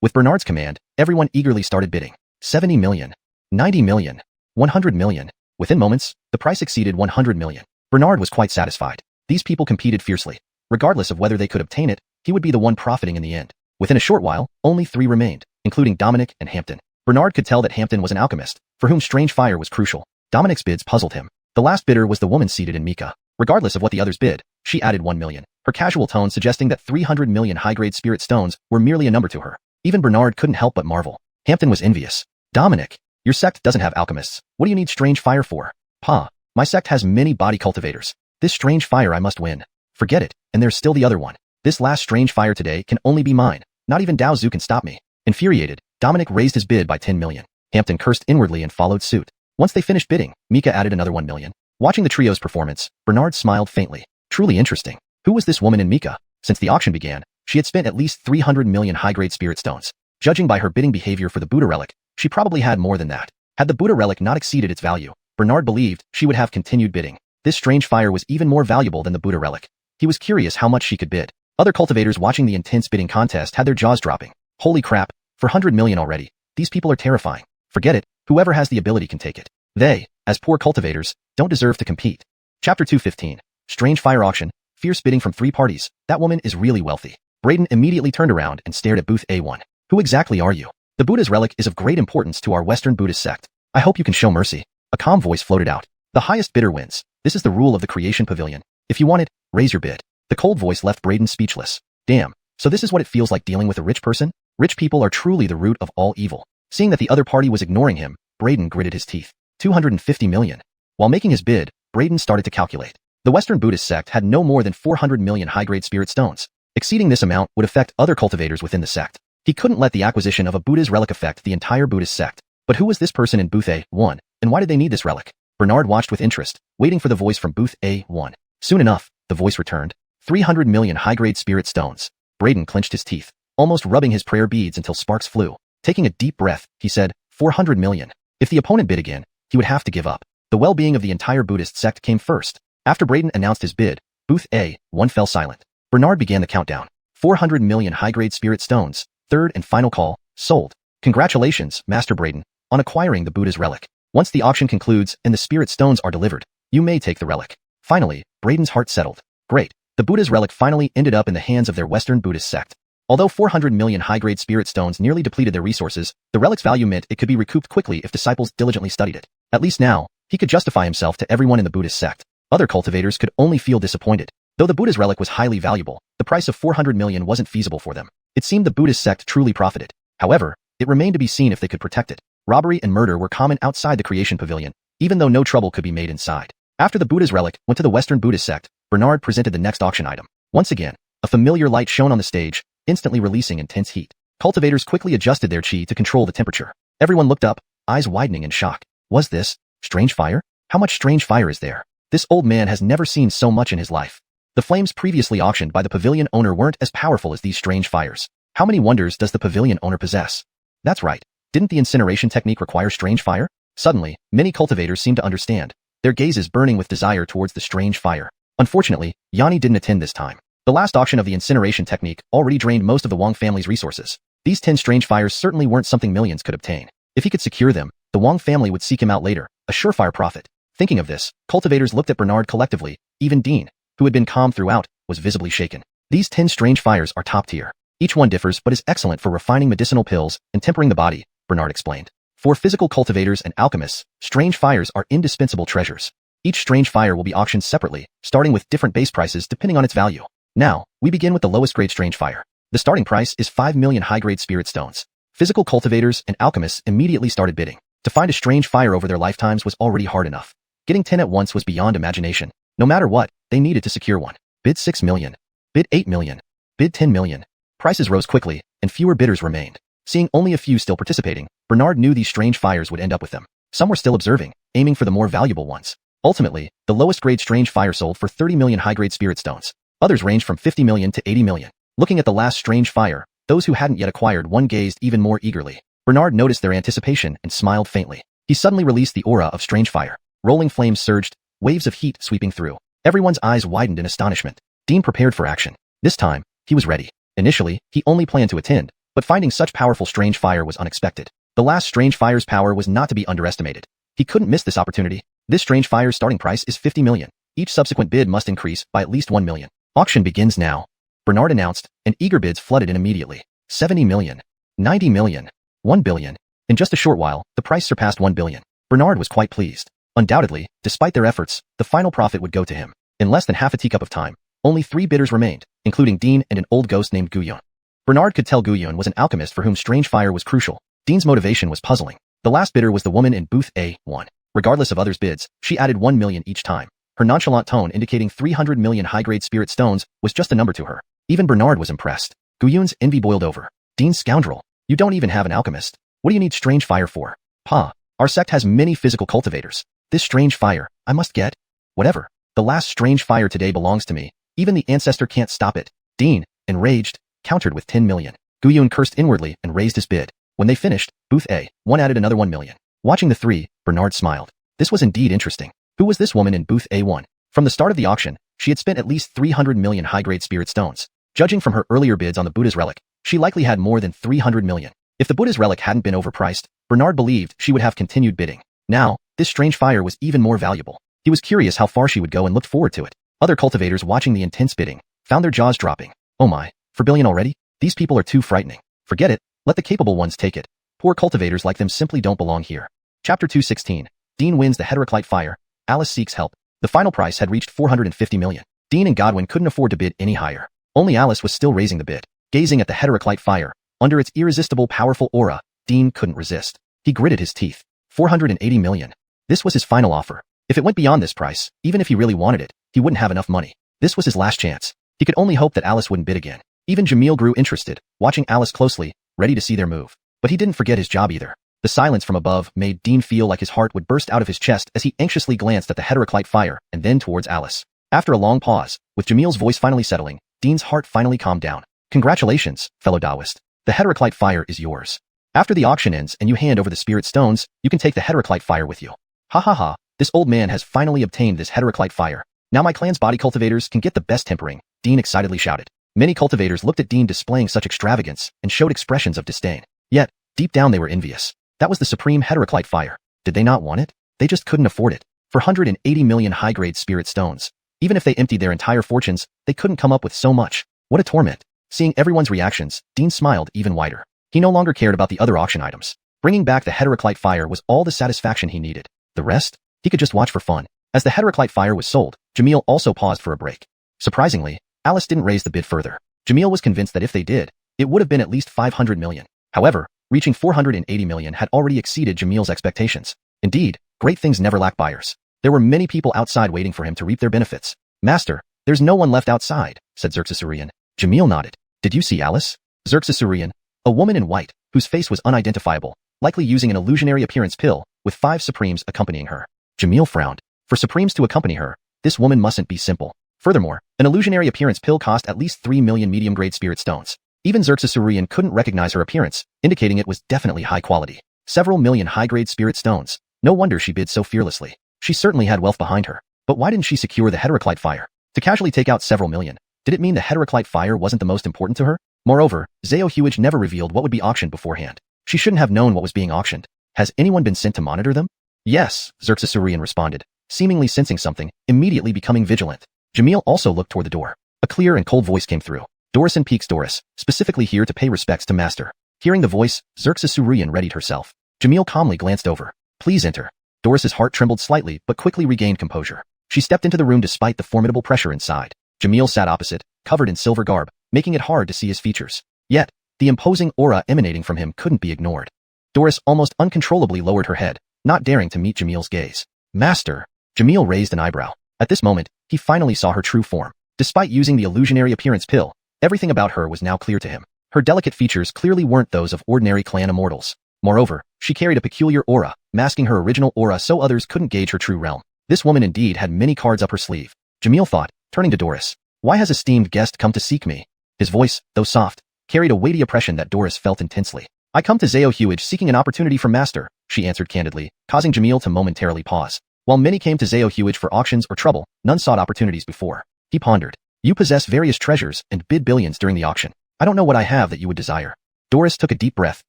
S1: With Bernard's command, everyone eagerly started bidding. 70 million, 90 million, 100 million. Within moments, the price exceeded 100 million. Bernard was quite satisfied. These people competed fiercely. Regardless of whether they could obtain it, he would be the one profiting in the end. Within a short while, only 3 remained, including Dominic and Hampton. Bernard could tell that Hampton was an alchemist, for whom strange fire was crucial. Dominic's bids puzzled him. The last bidder was the woman seated in Mika. Regardless of what the others bid, she added 1 million, her casual tone suggesting that 300 million high-grade spirit stones were merely a number to her. Even Bernard couldn't help but marvel. Hampton was envious. Dominic, your sect doesn't have alchemists. What do you need strange fire for? Pa, my sect has many body cultivators. This strange fire I must win. Forget it, and there's still the other one. This last strange fire today can only be mine. Not even Dao Zhu can stop me. Infuriated, Dominic raised his bid by 10 million. Hampton cursed inwardly and followed suit. Once they finished bidding, Mika added another 1 million. Watching the trio's performance, Bernard smiled faintly. Truly interesting. Who was this woman in Mika? Since the auction began, she had spent at least 300 million high-grade spirit stones. Judging by her bidding behavior for the Buddha relic, she probably had more than that. Had the Buddha relic not exceeded its value, Bernard believed she would have continued bidding. This strange fire was even more valuable than the Buddha relic. He was curious how much she could bid. Other cultivators watching the intense bidding contest had their jaws dropping. Holy crap, for 100 million already. These people are terrifying. Forget it, whoever has the ability can take it. They, as poor cultivators, don't deserve to compete. Chapter 215. Strange fire auction, fierce bidding from 3 parties. That woman is really wealthy. Braden immediately turned around and stared at booth A1. Who exactly are you? The Buddha's relic is of great importance to our Western Buddhist sect. I hope you can show mercy. A calm voice floated out. The highest bidder wins. This is the rule of the Creation Pavilion. If you want it, raise your bid. The cold voice left Braden speechless. Damn, so this is what it feels like dealing with a rich person? Rich people are truly the root of all evil. Seeing that the other party was ignoring him, Braden gritted his teeth. 250 million. While making his bid, Braden started to calculate. The Western Buddhist sect had no more than 400 million high-grade spirit stones. Exceeding this amount would affect other cultivators within the sect. He couldn't let the acquisition of a Buddha's relic affect the entire Buddhist sect. But who was this person in booth A1, and why did they need this relic? Bernard watched with interest, waiting for the voice from booth A1. Soon enough, the voice returned. 300 million high-grade spirit stones. Braden clenched his teeth, almost rubbing his prayer beads until sparks flew. Taking a deep breath, he said, 400 million. If the opponent bid again, he would have to give up. The well-being of the entire Buddhist sect came first. After Braden announced his bid, Booth A1 fell silent. Bernard began the countdown. 400 million high-grade spirit stones. Third and final call. Sold. Congratulations, Master Braden, on acquiring the Buddha's relic. Once the auction concludes and the spirit stones are delivered, you may take the relic. Finally, Braden's heart settled. Great. The Buddha's relic finally ended up in the hands of their Western Buddhist sect. Although 400 million high-grade spirit stones nearly depleted their resources, the relic's value meant it could be recouped quickly if disciples diligently studied it. At least now, he could justify himself to everyone in the Buddhist sect. Other cultivators could only feel disappointed. Though the Buddha's relic was highly valuable, the price of 400 million wasn't feasible for them. It seemed the Buddhist sect truly profited. However, it remained to be seen if they could protect it. Robbery and murder were common outside the creation pavilion, even though no trouble could be made inside. After the Buddha's relic went to the Western Buddhist sect, Bernard presented the next auction item. Once again, a familiar light shone on the stage, instantly releasing intense heat. Cultivators quickly adjusted their chi to control the temperature. Everyone looked up, eyes widening in shock. Was this strange fire? How much strange fire is there? This old man has never seen so much in his life. The flames previously auctioned by the pavilion owner weren't as powerful as these strange fires. How many wonders does the pavilion owner possess? That's right. Didn't the incineration technique require strange fire? Suddenly, many cultivators seemed to understand, their gazes burning with desire towards the strange fire. Unfortunately, Yanni didn't attend this time. The last auction of the incineration technique already drained most of the Wang family's resources. These 10 strange fires certainly weren't something millions could obtain. If he could secure them, the Wang family would seek him out later, a surefire profit. Thinking of this, cultivators looked at Bernard collectively. Even Dean, who had been calm throughout, was visibly shaken. These 10 strange fires are top tier. Each one differs but is excellent for refining medicinal pills and tempering the body, Bernard explained. For physical cultivators and alchemists, strange fires are indispensable treasures. Each strange fire will be auctioned separately, starting with different base prices depending on its value. Now, we begin with the lowest grade strange fire. The starting price is 5 million high-grade spirit stones. Physical cultivators and alchemists immediately started bidding. To find a strange fire over their lifetimes was already hard enough. Getting 10 at once was beyond imagination. No matter what, they needed to secure one. Bid 6 million. Bid 8 million. Bid 10 million. Prices rose quickly, and fewer bidders remained. Seeing only a few still participating, Bernard knew these strange fires would end up with them. Some were still observing, aiming for the more valuable ones. Ultimately, the lowest grade strange fire sold for 30 million high-grade spirit stones. Others ranged from 50 million to 80 million. Looking at the last strange fire, those who hadn't yet acquired one gazed even more eagerly. Bernard noticed their anticipation and smiled faintly. He suddenly released the aura of strange fire. Rolling flames surged, waves of heat sweeping through. Everyone's eyes widened in astonishment. Dean prepared for action. This time, he was ready. Initially, he only planned to attend, but finding such powerful strange fire was unexpected. The last strange fire's power was not to be underestimated. He couldn't miss this opportunity. This strange fire's starting price is 50 million. Each subsequent bid must increase by at least 1 million. Auction begins now, Bernard announced, and eager bids flooded in immediately. 70 million. 90 million. 1 billion. In just a short while, the price surpassed 1 billion. Bernard was quite pleased. Undoubtedly, despite their efforts, the final profit would go to him. In less than half a teacup of time, only 3 bidders remained, including Dean and an old ghost named Guyun. Bernard could tell Guyun was an alchemist for whom strange fire was crucial. Dean's motivation was puzzling. The last bidder was the woman in booth A1. Regardless of others' bids, she added 1 million each time. Her nonchalant tone indicating 300 million high-grade spirit stones was just a number to her. Even Bernard was impressed. Guyun's envy boiled over. Dean's scoundrel. You don't even have an alchemist. What do you need strange fire for? Pa, our sect has many physical cultivators. This strange fire, I must get. Whatever. The last strange fire today belongs to me. Even the ancestor can't stop it. Dean, enraged, countered with 10 million. Guyun cursed inwardly and raised his bid. When they finished, booth A1 added another 1 million. Watching the three, Bernard smiled. This was indeed interesting. Who was this woman in booth A1? From the start of the auction, she had spent at least 300 million high-grade spirit stones. Judging from her earlier bids on the Buddha's relic, she likely had more than 300 million. If the Buddha's relic hadn't been overpriced, Bernard believed she would have continued bidding. Now, this strange fire was even more valuable. He was curious how far she would go and looked forward to it. Other cultivators watching the intense bidding found their jaws dropping. Oh my, 4 billion already? These people are too frightening. Forget it, let the capable ones take it. Poor cultivators like them simply don't belong here. Chapter 216. Dean wins the heteroclite fire. Alice seeks help. The final price had reached 450 million. Dean and Godwin couldn't afford to bid any higher. Only Alice was still raising the bid. Gazing at the heteroclite fire, under its irresistible powerful aura, Dean couldn't resist. He gritted his teeth. 480 million. This was his final offer. If it went beyond this price, even if he really wanted it, he wouldn't have enough money. This was his last chance. He could only hope that Alice wouldn't bid again. Even Jamil grew interested, watching Alice closely, ready to see their move. But he didn't forget his job either. The silence from above made Dean feel like his heart would burst out of his chest as he anxiously glanced at the heteroclite fire and then towards Alice. After a long pause, with Jamil's voice finally settling, Dean's heart finally calmed down. Congratulations, fellow Taoist. The heteroclite fire is yours. After the auction ends and you hand over the spirit stones, you can take the heteroclite fire with you. Ha ha ha, this old man has finally obtained this heteroclite fire. Now my clan's body cultivators can get the best tempering, Dean excitedly shouted. Many cultivators looked at Dean displaying such extravagance and showed expressions of disdain. Yet, deep down they were envious. That was the supreme heteroclite fire. Did they not want it? They just couldn't afford it. For 180 million high-grade spirit stones. Even if they emptied their entire fortunes, they couldn't come up with so much. What a torment. Seeing everyone's reactions, Dean smiled even wider. He no longer cared about the other auction items. Bringing back the heteroclite fire was all the satisfaction he needed. The rest? He could just watch for fun. As the heteroclite fire was sold, Jamil also paused for a break. Surprisingly, Alice didn't raise the bid further. Jamil was convinced that if they did, it would have been at least 500 million. However, reaching 480 million had already exceeded Jamil's expectations. Indeed, great things never lack buyers. There were many people outside waiting for him to reap their benefits. Master, there's no one left outside, said Xuanhuan. Jamil nodded. Did you see Alice? Xuanhuan, a woman in white, whose face was unidentifiable, likely using an illusionary appearance pill, with 5 supremes accompanying her. Jamil frowned. For supremes to accompany her, this woman mustn't be simple. Furthermore, an illusionary appearance pill cost at least 3 million medium-grade spirit stones. Even Xuanhuan couldn't recognize her appearance, indicating it was definitely high quality. Several million high-grade spirit stones. No wonder she bid so fearlessly. She certainly had wealth behind her. But why didn't she secure the heteroclite fire? To casually take out several million, did it mean the heteroclite fire wasn't the most important to her? Moreover, Xuanhuan never revealed what would be auctioned beforehand. She shouldn't have known what was being auctioned. Has anyone been sent to monitor them? Yes, Xuanhuan responded, seemingly sensing something, immediately becoming vigilant. Jamil also looked toward the door. A clear and cold voice came through. Doris and Peaks Doris, specifically here to pay respects to Master. Hearing the voice, Xuanhuan readied herself. Jamil calmly glanced over. Please enter. Doris's heart trembled slightly but quickly regained composure. She stepped into the room despite the formidable pressure inside. Jamil sat opposite, covered in silver garb, making it hard to see his features. Yet, the imposing aura emanating from him couldn't be ignored. Doris almost uncontrollably lowered her head, not daring to meet Jamil's gaze. Master! Jamil raised an eyebrow. At this moment, he finally saw her true form. Despite using the illusionary appearance pill, everything about her was now clear to him. Her delicate features clearly weren't those of ordinary clan immortals. Moreover, she carried a peculiar aura, masking her original aura so others couldn't gauge her true realm. This woman indeed had many cards up her sleeve. Jamil thought, turning to Doris. Why has esteemed guest come to seek me? His voice, though soft, carried a weighty oppression that Doris felt intensely. I come to Xuanhuan seeking an opportunity from Master, she answered candidly, causing Jamil to momentarily pause. While many came to Xuanhuan for auctions or trouble, none sought opportunities before. He pondered. You possess various treasures and bid billions during the auction. I don't know what I have that you would desire. Doris took a deep breath,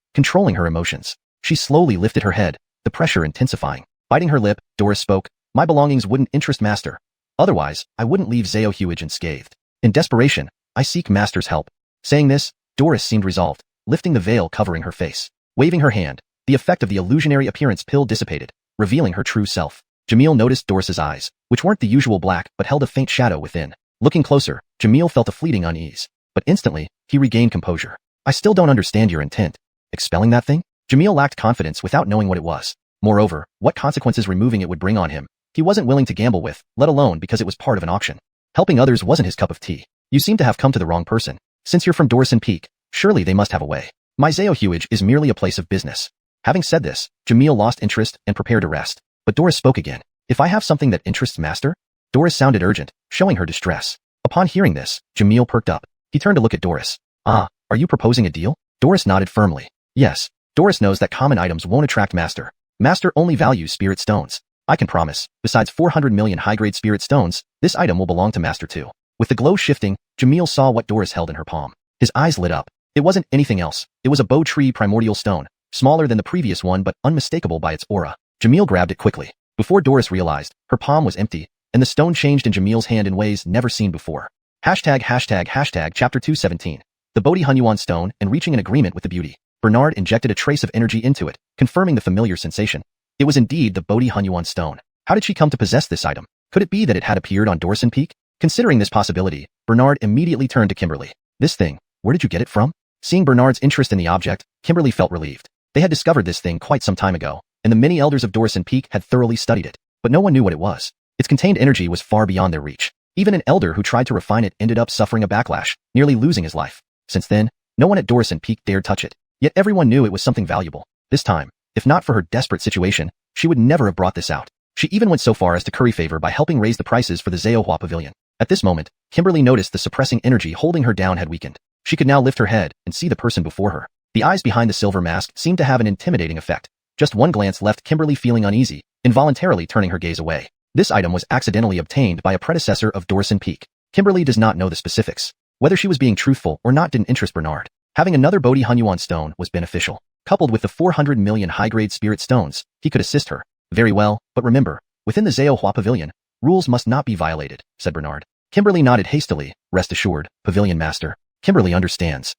S1: controlling her emotions. She slowly lifted her head, the pressure intensifying. Biting her lip, Doris spoke. My belongings wouldn't interest Master. Otherwise, I wouldn't leave Xuanhuan unscathed. In desperation, I seek Master's help. Saying this, Doris seemed resolved, lifting the veil covering her face. Waving her hand, the effect of the illusionary appearance pill dissipated, revealing her true self. Jamil noticed Doris's eyes, which weren't the usual black but held a faint shadow within. Looking closer, Jamil felt a fleeting unease. But instantly, he regained composure. I still don't understand your intent. Expelling that thing? Jamil lacked confidence without knowing what it was. Moreover, what consequences removing it would bring on him, he wasn't willing to gamble with, let alone because it was part of an auction. Helping others wasn't his cup of tea. You seem to have come to the wrong person. Since you're from Doris and Peak, surely they must have a way. My Xuanhuan is merely a place of business. Having said this, Jamil lost interest and prepared to rest. But Doris spoke again. If I have something that interests Master? Doris sounded urgent, showing her distress. Upon hearing this, Jamil perked up. He turned to look at Doris. Ah, are you proposing a deal? Doris nodded firmly. Yes. Doris knows that common items won't attract Master. Master only values spirit stones. I can promise, besides 400 million high-grade spirit stones, this item will belong to Master too. With the glow shifting, Jamil saw what Doris held in her palm. His eyes lit up. It wasn't anything else. It was a bow tree primordial stone, smaller than the previous one but unmistakable by its aura. Jamil grabbed it quickly. Before Doris realized, her palm was empty, and the stone changed in Jamil's hand in ways never seen before. Chapter 217. The xuanhuan stone and reaching an agreement with the beauty. Bernard injected a trace of energy into it, confirming the familiar sensation. It was indeed the xuanhuan stone. How did she come to possess this item? Could it be that it had appeared on Dorson Peak? Considering this possibility, Bernard immediately turned to Kimberly. This thing, where did you get it from? Seeing Bernard's interest in the object, Kimberly felt relieved. They had discovered this thing quite some time ago, and the many elders of Dorson Peak had thoroughly studied it, but no one knew what it was. Its contained energy was far beyond their reach. Even an elder who tried to refine it ended up suffering a backlash, nearly losing his life. Since then, no one at Dorson Peak dared touch it. Yet everyone knew it was something valuable. This time, if not for her desperate situation, she would never have brought this out. She even went so far as to curry favor by helping raise the prices for the xuanhuan pavilion. At this moment, Kimberly noticed the suppressing energy holding her down had weakened. She could now lift her head and see the person before her. The eyes behind the silver mask seemed to have an intimidating effect. Just one glance left Kimberly feeling uneasy, involuntarily turning her gaze away. This item was accidentally obtained by a predecessor of Dorson Peak. Kimberly does not know the specifics. Whether she was being truthful or not didn't interest Bernard. Having another xuanhuan stone was beneficial. Coupled with the 400 million high-grade spirit stones, he could assist her. Very well, but remember, within the xuanhuan pavilion, rules must not be violated, said Bernard. Kimberly nodded hastily. Rest assured, Pavilion Master. Kimberly understands.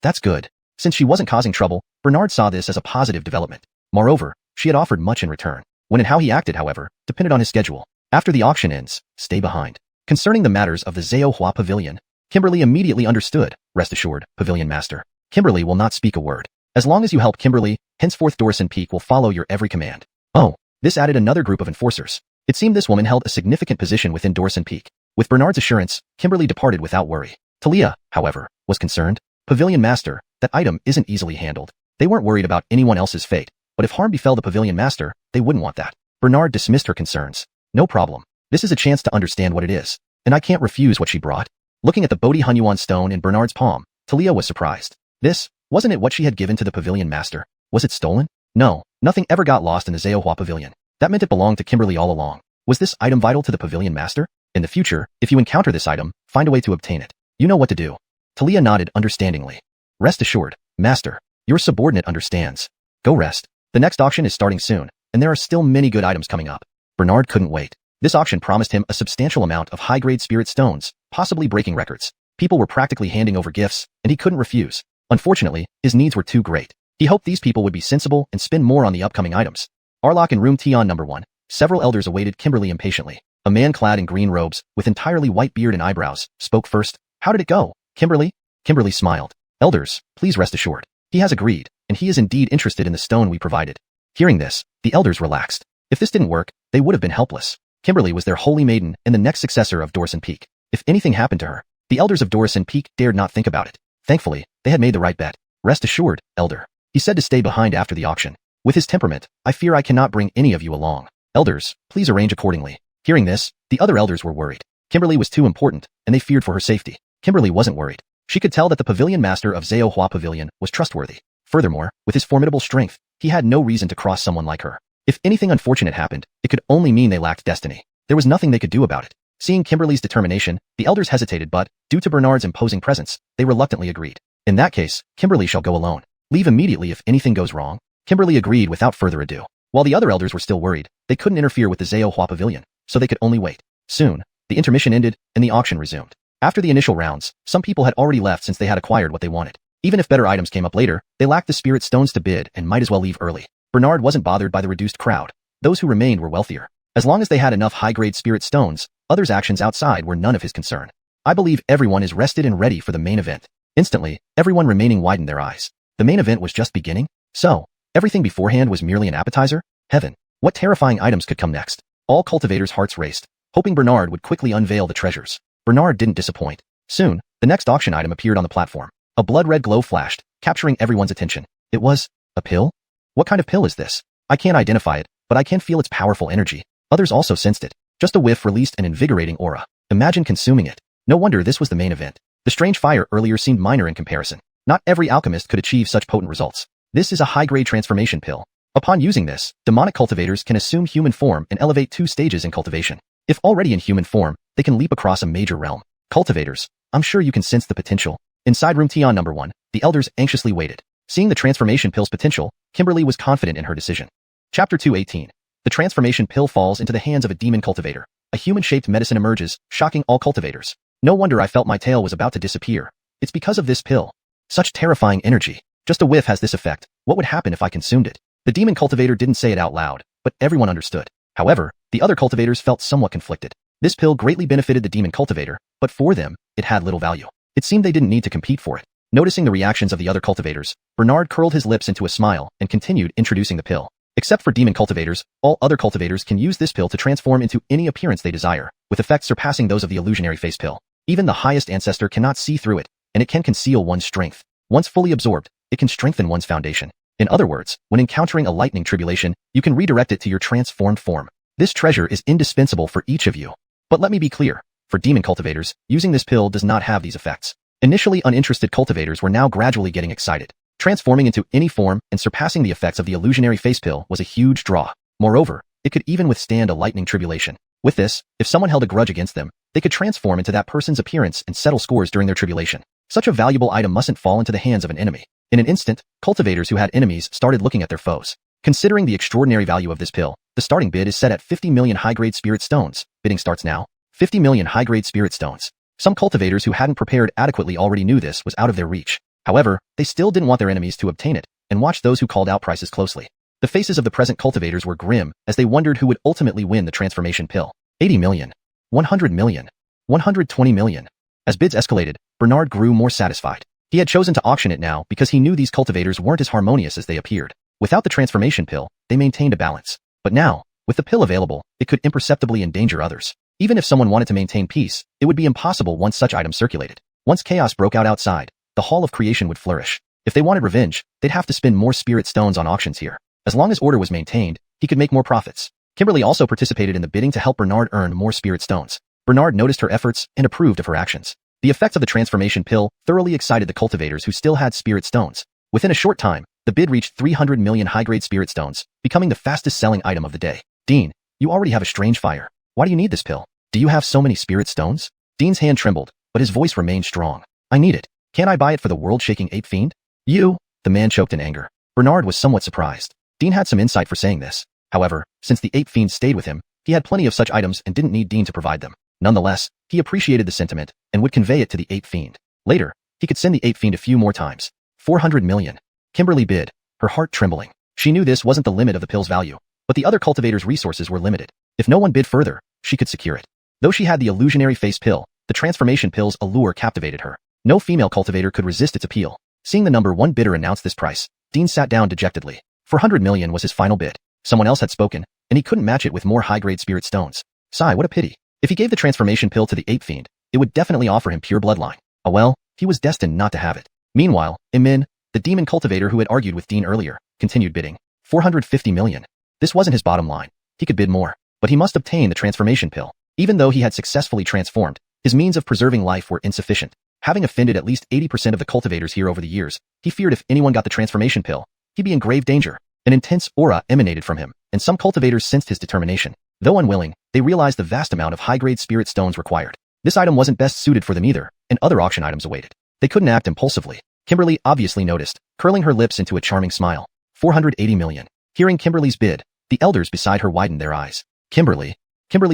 S1: That's good. Since she wasn't causing trouble, Bernard saw this as a positive development. Moreover, she had offered much in return. When and how he acted, however, depended on his schedule. After the auction ends, stay behind. Concerning the matters of the xuanhuan pavilion, Kimberly immediately understood. Rest assured, Pavilion Master. Kimberly will not speak a word. As long as you help Kimberly, henceforth Dorson Peak will follow your every command. Oh, this added another group of enforcers. It seemed this woman held a significant position within Dorson Peak. With Bernard's assurance, Kimberly departed without worry. Talia, however, was concerned. Pavilion Master, that item isn't easily handled. They weren't worried about anyone else's fate, but if harm befell the Pavilion Master, they wouldn't want that. Bernard dismissed her concerns. No problem. This is a chance to understand what it is, and I can't refuse what she brought. Looking at the xuanhuan stone in Bernard's palm, Talia was surprised. This, wasn't it what she had given to the Pavilion Master? Was it stolen? No, nothing ever got lost in the xuanhuan pavilion. That meant it belonged to Kimberly all along. Was this item vital to the Pavilion Master? In the future, if you encounter this item, find a way to obtain it. You know what to do. Talia nodded understandingly. Rest assured, Master. Your subordinate understands. Go rest. The next auction is starting soon, and there are still many good items coming up. Bernard couldn't wait. This auction promised him a substantial amount of high-grade spirit stones, possibly breaking records. People were practically handing over gifts, and he couldn't refuse. Unfortunately, his needs were too great. He hoped these people would be sensible and spend more on the upcoming items. Arlock in room Tion number 1. Several elders awaited Kimberly impatiently. A man clad in green robes, with entirely white beard and eyebrows, spoke first. How did it go, Kimberly? Kimberly smiled. Elders, please rest assured. He has agreed, and he is indeed interested in the stone we provided. Hearing this, the elders relaxed. If this didn't work, they would have been helpless. Kimberly was their holy maiden and the next successor of Dorson Peak. If anything happened to her, the elders of Dorson Peak dared not think about it. Thankfully, they had made the right bet. Rest assured, elder. He said to stay behind after the auction. With his temperament, I fear I cannot bring any of you along. Elders, please arrange accordingly. Hearing this, the other elders were worried. Kimberly was too important, and they feared for her safety. Kimberly wasn't worried. She could tell that the Pavilion Master of xuanhuan Pavilion was trustworthy. Furthermore, with his formidable strength, he had no reason to cross someone like her. If anything unfortunate happened, it could only mean they lacked destiny. There was nothing they could do about it. Seeing Kimberly's determination, the elders hesitated, but, due to Bernard's imposing presence, they reluctantly agreed. In that case, Kimberly shall go alone. Leave immediately if anything goes wrong. Kimberly agreed without further ado. While the other elders were still worried, they couldn't interfere with the xuanhuan Pavilion, so they could only wait. Soon, the intermission ended, and the auction resumed. After the initial rounds, some people had already left since they had acquired what they wanted. Even if better items came up later, they lacked the spirit stones to bid and might as well leave early. Bernard wasn't bothered by the reduced crowd. Those who remained were wealthier. As long as they had enough high-grade spirit stones, others' actions outside were none of his concern. I believe everyone is rested and ready for the main event. Instantly, everyone remaining widened their eyes. The main event was just beginning? So, everything beforehand was merely an appetizer? Heaven! What terrifying items could come next? All cultivators' hearts raced, hoping Bernard would quickly unveil the treasures. Bernard didn't disappoint. Soon, the next auction item appeared on the platform. A blood-red glow flashed, capturing everyone's attention. It was a pill? What kind of pill is this? I can't identify it, but I can feel its powerful energy. Others also sensed it. Just a whiff released an invigorating aura. Imagine consuming it. No wonder this was the main event. The strange fire earlier seemed minor in comparison. Not every alchemist could achieve such potent results. This is a high-grade transformation pill. Upon using this, demonic cultivators can assume human form and elevate 2 stages in cultivation. If already in human form, they can leap across a major realm. Cultivators, I'm sure you can sense the potential. Inside room Tion number 1, the elders anxiously waited. Seeing the transformation pill's potential, Kimberly was confident in her decision. Chapter 218. The transformation pill falls into the hands of a demon cultivator. A human-shaped medicine emerges, shocking all cultivators. No wonder I felt my tail was about to disappear. It's because of this pill. Such terrifying energy. Just a whiff has this effect. What would happen if I consumed it? The demon cultivator didn't say it out loud, but everyone understood. However, the other cultivators felt somewhat conflicted. This pill greatly benefited the demon cultivator, but for them, it had little value. It seemed they didn't need to compete for it. Noticing the reactions of the other cultivators, Bernard curled his lips into a smile and continued introducing the pill. Except for demon cultivators, all other cultivators can use this pill to transform into any appearance they desire, with effects surpassing those of the illusionary face pill. Even the highest ancestor cannot see through it, and it can conceal one's strength. Once fully absorbed, it can strengthen one's foundation. In other words, when encountering a lightning tribulation, you can redirect it to your transformed form. This treasure is indispensable for each of you. But let me be clear. For demon cultivators, using this pill does not have these effects. Initially uninterested cultivators were now gradually getting excited. Transforming into any form and surpassing the effects of the illusionary face pill was a huge draw. Moreover, it could even withstand a lightning tribulation. With this, if someone held a grudge against them, they could transform into that person's appearance and settle scores during their tribulation. Such a valuable item mustn't fall into the hands of an enemy. In an instant, cultivators who had enemies started looking at their foes. Considering the extraordinary value of this pill, the starting bid is set at 50 million high-grade spirit stones. Bidding starts now. 50 million high-grade spirit stones. Some cultivators who hadn't prepared adequately already knew this was out of their reach. However, they still didn't want their enemies to obtain it, and watched those who called out prices closely. The faces of the present cultivators were grim as they wondered who would ultimately win the transformation pill. 80 million. 100 million. 120 million. As bids escalated, Bernard grew more satisfied. He had chosen to auction it now because he knew these cultivators weren't as harmonious as they appeared. Without the transformation pill, they maintained a balance. But now, with the pill available, it could imperceptibly endanger others. Even if someone wanted to maintain peace, it would be impossible once such items circulated. Once chaos broke out outside, the Hall of Creation would flourish. If they wanted revenge, they'd have to spend more spirit stones on auctions here. As long as order was maintained, he could make more profits. Kimberly also participated in the bidding to help Bernard earn more spirit stones. Bernard noticed her efforts and approved of her actions. The effects of the transformation pill thoroughly excited the cultivators who still had spirit stones. Within a short time, the bid reached 300 million high-grade spirit stones, becoming the fastest-selling item of the day. Dean, you already have a strange fire. Why do you need this pill? Do you have so many spirit stones? Dean's hand trembled, but his voice remained strong. I need it. Can't I buy it for the world-shaking ape fiend? You? The man choked in anger. Bernard was somewhat surprised. Dean had some insight for saying this. However, since the ape fiend stayed with him, he had plenty of such items and didn't need Dean to provide them. Nonetheless, he appreciated the sentiment and would convey it to the ape fiend. Later, he could send the ape fiend a few more times. 400 million. Kimberly bid, her heart trembling. She knew this wasn't the limit of the pill's value, but the other cultivators' resources were limited. If no one bid further, she could secure it. Though she had the illusionary face pill, the transformation pill's allure captivated her. No female cultivator could resist its appeal. Seeing the number one bidder announce this price, Dean sat down dejectedly. 400 million was his final bid. Someone else had spoken, and he couldn't match it with more high-grade spirit stones. Sigh, what a pity. If he gave the transformation pill to the ape fiend, it would definitely offer him pure bloodline. Oh well, he was destined not to have it. Meanwhile, Imin, the demon cultivator who had argued with Dean earlier, continued bidding. 450 million. This wasn't his bottom line. He could bid more, but he must obtain the transformation pill. Even though he had successfully transformed, his means of preserving life were insufficient. Having offended at least 80% of the cultivators here over the years, he feared if anyone got the transformation pill, he'd be in grave danger. An intense aura emanated from him, and some cultivators sensed his determination. Though unwilling, they realized the vast amount of high-grade spirit stones required. This item wasn't best suited for them either, and other auction items awaited. They couldn't act impulsively. Kimberly obviously noticed, curling her lips into a charming smile. 480 million. Hearing Kimberly's bid, the elders beside her widened their eyes. Kimberly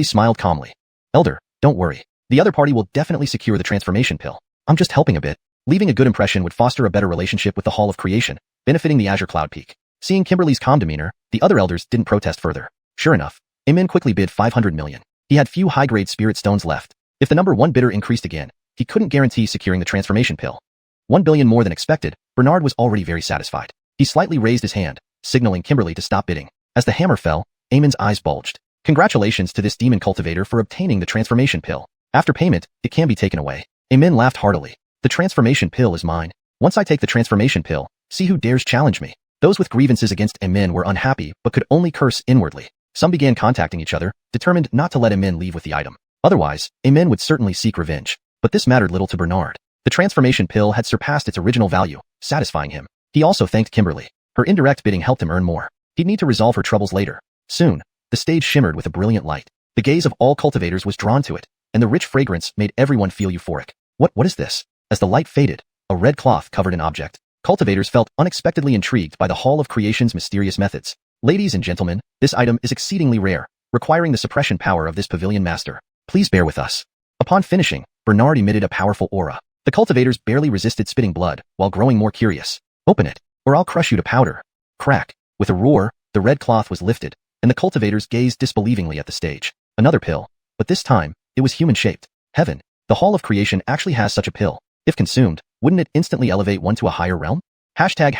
S1: smiled calmly. Elder, don't worry. The other party will definitely secure the transformation pill. I'm just helping a bit. Leaving a good impression would foster a better relationship with the Hall of Creation, benefiting the Azure Cloud Peak. Seeing Kimberly's calm demeanor, the other elders didn't protest further. Sure enough, Imin quickly bid 500 million. He had few high-grade spirit stones left. If the number one bidder increased again, he couldn't guarantee securing the transformation pill. 1 billion more than expected, Bernard was already very satisfied. He slightly raised his hand, signaling Kimberly to stop bidding. As the hammer fell, Imin's eyes bulged. Congratulations to this demon cultivator for obtaining the transformation pill. After payment, it can be taken away. Imin laughed heartily. The transformation pill is mine. Once I take the transformation pill, see who dares challenge me. Those with grievances against Imin were unhappy but could only curse inwardly. Some began contacting each other, determined not to let Imin leave with the item. Otherwise, Imin would certainly seek revenge. But this mattered little to Bernard. The transformation pill had surpassed its original value, satisfying him. He also thanked Kimberly. Her indirect bidding helped him earn more. He'd need to resolve her troubles later. Soon, the stage shimmered with a brilliant light. The gaze of all cultivators was drawn to it, and the rich fragrance made everyone feel euphoric. What is this? As the light faded, a red cloth covered an object. Cultivators felt unexpectedly intrigued by the Hall of Creation's mysterious methods. Ladies and gentlemen, this item is exceedingly rare, requiring the suppression power of this pavilion master. Please bear with us. Upon finishing, Bernard emitted a powerful aura. The cultivators barely resisted spitting blood, while growing more curious. Open it, or I'll crush you to powder. Crack. With a roar, the red cloth was lifted, and the cultivators gazed disbelievingly at the stage. Another pill, but this time, it was human-shaped. Heaven. The Hall of Creation actually has such a pill. If consumed, wouldn't it instantly elevate one to a higher realm? Hashtag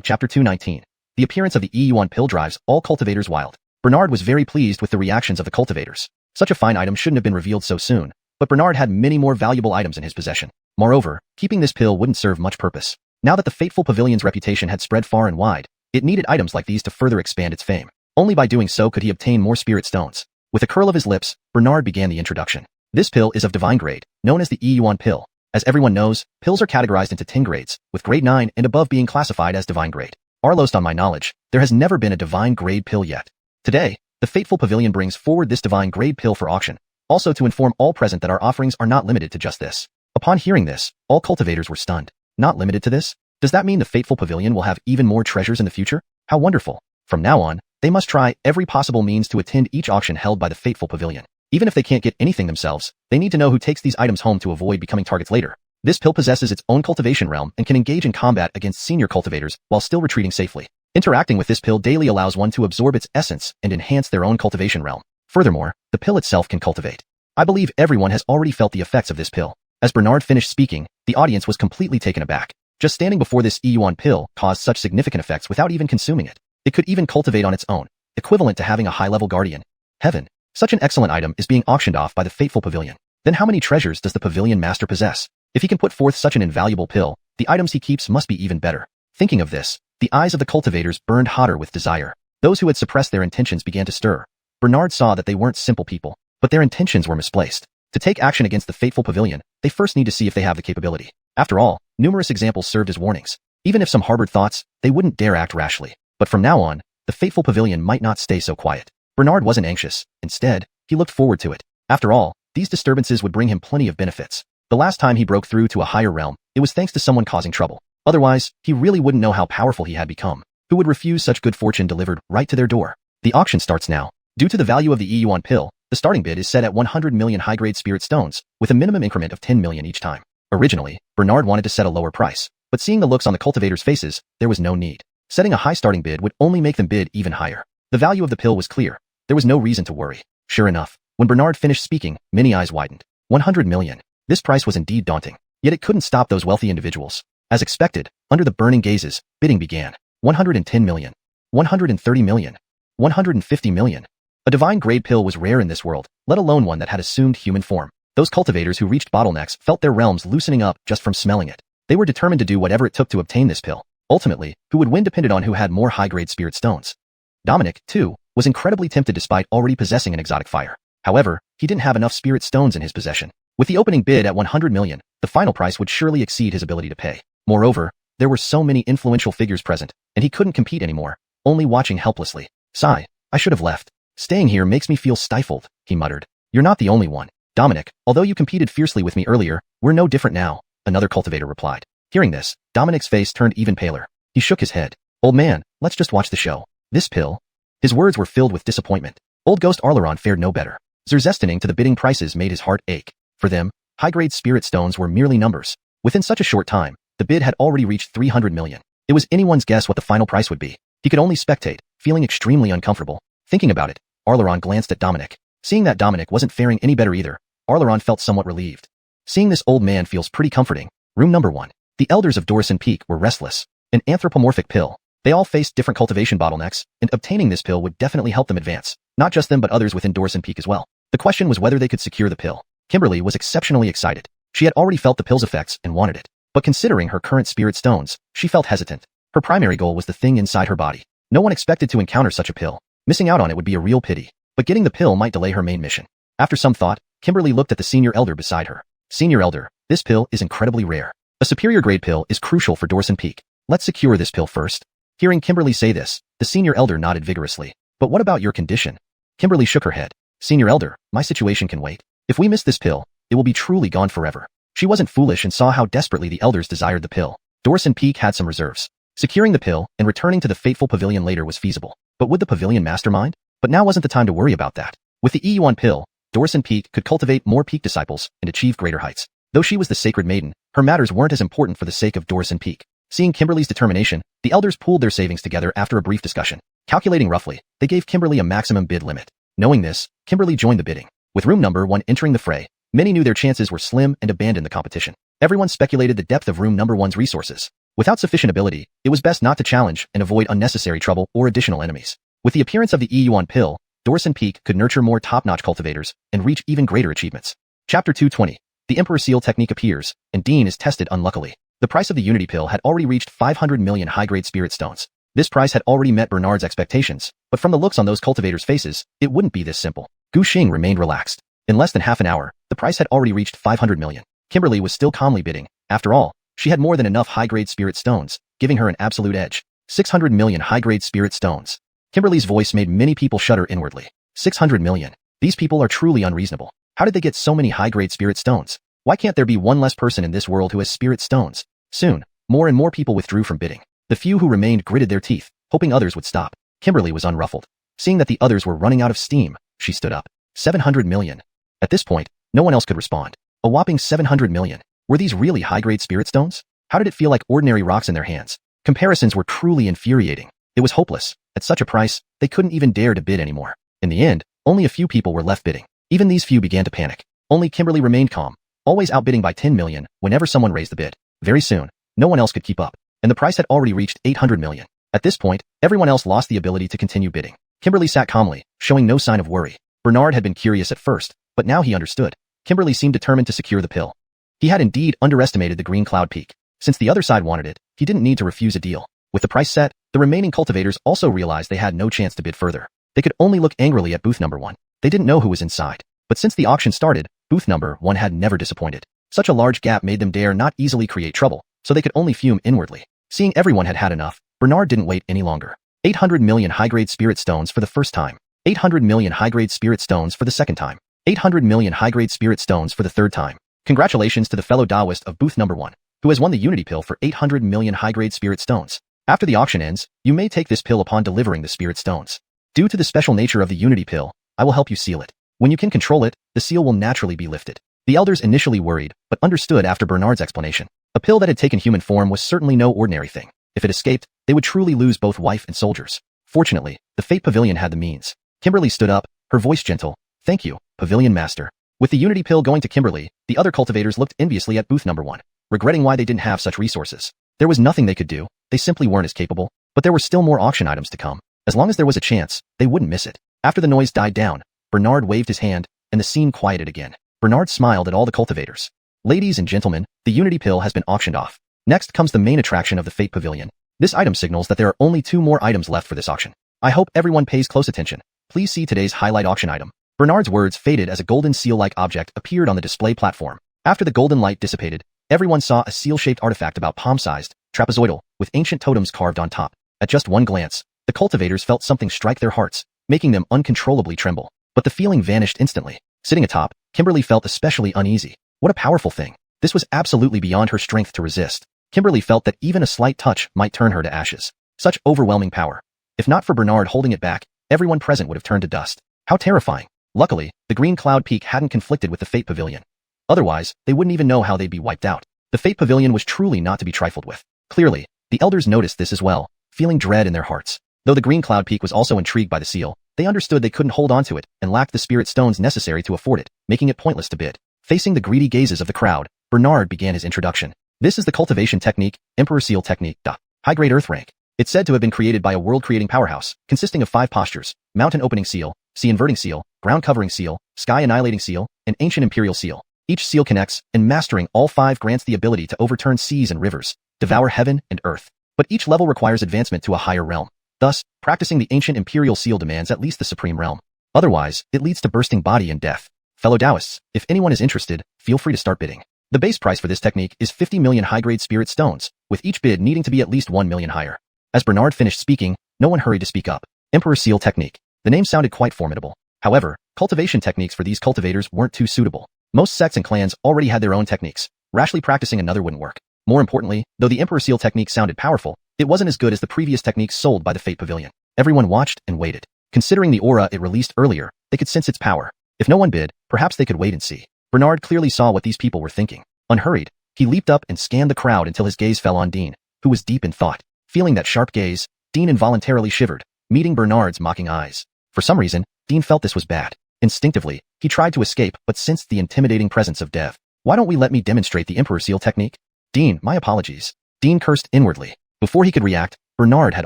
S1: chapter 219. The appearance of the xuanhuan pill drives all cultivators wild. Bernard was very pleased with the reactions of the cultivators. Such a fine item shouldn't have been revealed so soon, but Bernard had many more valuable items in his possession. Moreover, keeping this pill wouldn't serve much purpose. Now that the fateful pavilion's reputation had spread far and wide, it needed items like these to further expand its fame. Only by doing so could he obtain more spirit stones. With a curl of his lips, Bernard began the introduction. This pill is of divine grade, known as the xuanhuan pill. As everyone knows, pills are categorized into 10 grades, with grade 9 and above being classified as divine grade. Arlost on my knowledge, there has never been a divine grade pill yet. Today, the Fateful Pavilion brings forward this divine grade pill for auction, also to inform all present that our offerings are not limited to just this. Upon hearing this, all cultivators were stunned. Not limited to this? Does that mean the Fateful Pavilion will have even more treasures in the future? How wonderful. From now on, they must try every possible means to attend each auction held by the Fateful Pavilion. Even if they can't get anything themselves, they need to know who takes these items home to avoid becoming targets later. This pill possesses its own cultivation realm and can engage in combat against senior cultivators while still retreating safely. Interacting with this pill daily allows one to absorb its essence and enhance their own cultivation realm. Furthermore, the pill itself can cultivate. I believe everyone has already felt the effects of this pill. As Bernard finished speaking, the audience was completely taken aback. Just standing before this xuanhuan pill caused such significant effects without even consuming it. It could even cultivate on its own, equivalent to having a high-level guardian. Heaven. Such an excellent item is being auctioned off by the Fateful Pavilion. Then how many treasures does the Pavilion Master possess? If he can put forth such an invaluable pill, the items he keeps must be even better. Thinking of this, the eyes of the cultivators burned hotter with desire. Those who had suppressed their intentions began to stir. Bernard saw that they weren't simple people, but their intentions were misplaced. To take action against the Fateful Pavilion, they first need to see if they have the capability. After all, numerous examples served as warnings. Even if some harbored thoughts, they wouldn't dare act rashly. But from now on, the Fateful Pavilion might not stay so quiet. Bernard wasn't anxious. Instead, he looked forward to it. After all, these disturbances would bring him plenty of benefits. The last time he broke through to a higher realm, it was thanks to someone causing trouble. Otherwise, he really wouldn't know how powerful he had become. Who would refuse such good fortune delivered right to their door? The auction starts now. Due to the value of the xuanhuan pill, the starting bid is set at 100 million high-grade spirit stones, with a minimum increment of 10 million each time. Originally, Bernard wanted to set a lower price, but seeing the looks on the cultivators' faces, there was no need. Setting a high starting bid would only make them bid even higher. The value of the pill was clear. There was no reason to worry. Sure enough, when Bernard finished speaking, many eyes widened. 100 million. This price was indeed daunting. Yet it couldn't stop those wealthy individuals. As expected, under the burning gazes, bidding began. 110 million. 130 million. 150 million. A divine grade pill was rare in this world, let alone one that had assumed human form. Those cultivators who reached bottlenecks felt their realms loosening up just from smelling it. They were determined to do whatever it took to obtain this pill. Ultimately, who would win depended on who had more high-grade spirit stones. Dominic, too, was incredibly tempted despite already possessing an exotic fire. However, he didn't have enough spirit stones in his possession. With the opening bid at 100 million, the final price would surely exceed his ability to pay. Moreover, there were so many influential figures present, and he couldn't compete anymore, only watching helplessly. Sigh, I should have left. Staying here makes me feel stifled, he muttered. You're not the only one. Dominic, although you competed fiercely with me earlier, we're no different now, another cultivator replied. Hearing this, Dominic's face turned even paler. He shook his head. Old man, let's just watch the show. This pill? His words were filled with disappointment. Old Ghost Arleron fared no better. Zerzestying to the bidding prices made his heart ache. For them, high-grade spirit stones were merely numbers. Within such a short time, the bid had already reached 300 million. It was anyone's guess what the final price would be. He could only spectate, feeling extremely uncomfortable. Thinking about it, Arleron glanced at Dominic. Seeing that Dominic wasn't faring any better either, Arleron felt somewhat relieved. Seeing this old man feels pretty comforting. Room number 1. The elders of Dorison Peak were restless. An anthropomorphic pill. They all faced different cultivation bottlenecks, and obtaining this pill would definitely help them advance. Not just them but others within Dorison Peak as well. The question was whether they could secure the pill. Kimberly was exceptionally excited. She had already felt the pill's effects and wanted it. But considering her current spirit stones, she felt hesitant. Her primary goal was the thing inside her body. No one expected to encounter such a pill. Missing out on it would be a real pity. But getting the pill might delay her main mission. After some thought, Kimberly looked at the senior elder beside her. Senior elder, this pill is incredibly rare. A superior grade pill is crucial for Dorison Peak. Let's secure this pill first. Hearing Kimberly say this, the senior elder nodded vigorously. But what about your condition? Kimberly shook her head. Senior elder, my situation can wait. If we miss this pill, it will be truly gone forever. She wasn't foolish and saw how desperately the elders desired the pill. Dorison Peak had some reserves. Securing the pill and returning to the fateful pavilion later was feasible. But would the pavilion mastermind? But now wasn't the time to worry about that. With the xuanhuan pill, Dorison Peak could cultivate more Peak disciples and achieve greater heights. Though she was the sacred maiden, her matters weren't as important for the sake of Dorison Peak. Seeing Kimberly's determination, the elders pooled their savings together after a brief discussion. Calculating roughly, they gave Kimberly a maximum bid limit. Knowing this, Kimberly joined the bidding. With room number 1 entering the fray, many knew their chances were slim and abandoned the competition. Everyone speculated the depth of room number 1's resources. Without sufficient ability, it was best not to challenge and avoid unnecessary trouble or additional enemies. With the appearance of the xuanhuan pill, Dorison Peak could nurture more top-notch cultivators and reach even greater achievements. Chapter 220. The Emperor Seal technique appears, and Dean is tested unluckily. The price of the Unity pill had already reached 500 million high-grade spirit stones. This price had already met Bernard's expectations, but from the looks on those cultivators' faces, it wouldn't be this simple. Gu Xing remained relaxed. In less than half an hour, the price had already reached 500 million. Kimberly was still calmly bidding. After all, she had more than enough high-grade spirit stones, giving her an absolute edge. 600 million high-grade spirit stones. Kimberly's voice made many people shudder inwardly. 600 million. These people are truly unreasonable. How did they get so many high-grade spirit stones? Why can't there be one less person in this world who has spirit stones? Soon, more and more people withdrew from bidding. The few who remained gritted their teeth, hoping others would stop. Kimberly was unruffled. Seeing that the others were running out of steam, she stood up. 700 million. At this point, no one else could respond. A whopping 700 million. Were these really high-grade spirit stones? How did it feel like ordinary rocks in their hands? Comparisons were truly infuriating. It was hopeless. At such a price, they couldn't even dare to bid anymore. In the end, only a few people were left bidding. Even these few began to panic. Only Kimberly remained calm, always outbidding by 10 million whenever someone raised the bid. Very soon, no one else could keep up, and the price had already reached 800 million. At this point, everyone else lost the ability to continue bidding. Kimberly sat calmly, showing no sign of worry. Bernard had been curious at first, but now he understood. Kimberly seemed determined to secure the pill. He had indeed underestimated the green cloud peak. Since the other side wanted it, he didn't need to refuse a deal. With the price set, the remaining cultivators also realized they had no chance to bid further. They could only look angrily at booth number 1. They didn't know who was inside. But since the auction started, booth number 1 had never disappointed. Such a large gap made them dare not easily create trouble, so they could only fume inwardly. Seeing everyone had had enough, Bernard didn't wait any longer. 800 million high-grade spirit stones for the first time. 800 million high-grade spirit stones for the second time. 800 million high-grade spirit stones for the third time. Congratulations to the fellow Taoist of booth number 1, who has won the Unity Pill for 800 million high-grade spirit stones. After the auction ends, you may take this pill upon delivering the spirit stones. Due to the special nature of the Unity Pill, I will help you seal it. When you can control it, the seal will naturally be lifted. The elders initially worried, but understood after Bernard's explanation. A pill that had taken human form was certainly no ordinary thing. If it escaped, they would truly lose both wife and soldiers. Fortunately, the Fate Pavilion had the means. Kimberly stood up, her voice gentle. Thank you, Pavilion Master. With the Unity Pill going to Kimberly, the other cultivators looked enviously at booth number 1, regretting why they didn't have such resources. There was nothing they could do, they simply weren't as capable, but there were still more auction items to come. As long as there was a chance, they wouldn't miss it. After the noise died down, Bernard waved his hand, and the scene quieted again. Bernard smiled at all the cultivators. Ladies and gentlemen, the Unity Pill has been auctioned off. Next comes the main attraction of the Fate Pavilion. This item signals that there are only 2 more items left for this auction. I hope everyone pays close attention. Please see today's highlight auction item. Bernard's words faded as a golden seal-like object appeared on the display platform. After the golden light dissipated, everyone saw a seal-shaped artifact about palm-sized, trapezoidal, with ancient totems carved on top. At just one glance, the cultivators felt something strike their hearts, making them uncontrollably tremble. But the feeling vanished instantly. Sitting atop, Kimberly felt especially uneasy. What a powerful thing. This was absolutely beyond her strength to resist. Kimberly felt that even a slight touch might turn her to ashes. Such overwhelming power. If not for Bernard holding it back, everyone present would have turned to dust. How terrifying. Luckily, the green cloud peak hadn't conflicted with the Fate Pavilion. Otherwise, they wouldn't even know how they'd be wiped out. The Fate Pavilion was truly not to be trifled with. Clearly, the elders noticed this as well, feeling dread in their hearts. Though the green cloud peak was also intrigued by the seal, they understood they couldn't hold on to it and lacked the spirit stones necessary to afford it, making it pointless to bid. Facing the greedy gazes of the crowd, Bernard began his introduction. This is the cultivation technique, Emperor Seal Technique, high-grade earth rank. It's said to have been created by a world-creating powerhouse, consisting of 5 postures: mountain opening seal, sea inverting seal, ground covering seal, sky annihilating seal, and ancient imperial seal. Each seal connects, and mastering all 5 grants the ability to overturn seas and rivers, devour heaven and earth. But each level requires advancement to a higher realm. Thus, practicing the ancient imperial seal demands at least the supreme realm. Otherwise, it leads to bursting body and death. Fellow Taoists, if anyone is interested, feel free to start bidding. The base price for this technique is 50 million high-grade spirit stones, with each bid needing to be at least 1 million higher. As Bernard finished speaking, no one hurried to speak up. Emperor Seal Technique. The name sounded quite formidable. However, cultivation techniques for these cultivators weren't too suitable. Most sects and clans already had their own techniques. Rashly practicing another wouldn't work. More importantly, though the Emperor Seal technique sounded powerful, it wasn't as good as the previous techniques sold by the Fate Pavilion. Everyone watched and waited. Considering the aura it released earlier, they could sense its power. If no one bid, perhaps they could wait and see. Bernard clearly saw what these people were thinking. Unhurried, he leaped up and scanned the crowd until his gaze fell on Dean, who was deep in thought. Feeling that sharp gaze, Dean involuntarily shivered, meeting Bernard's mocking eyes. For some reason, Dean felt this was bad. Instinctively, he tried to escape but sensed the intimidating presence of Dev. Why don't we let me demonstrate the Emperor Seal technique? Dean, my apologies. Dean cursed inwardly. Before he could react, Bernard had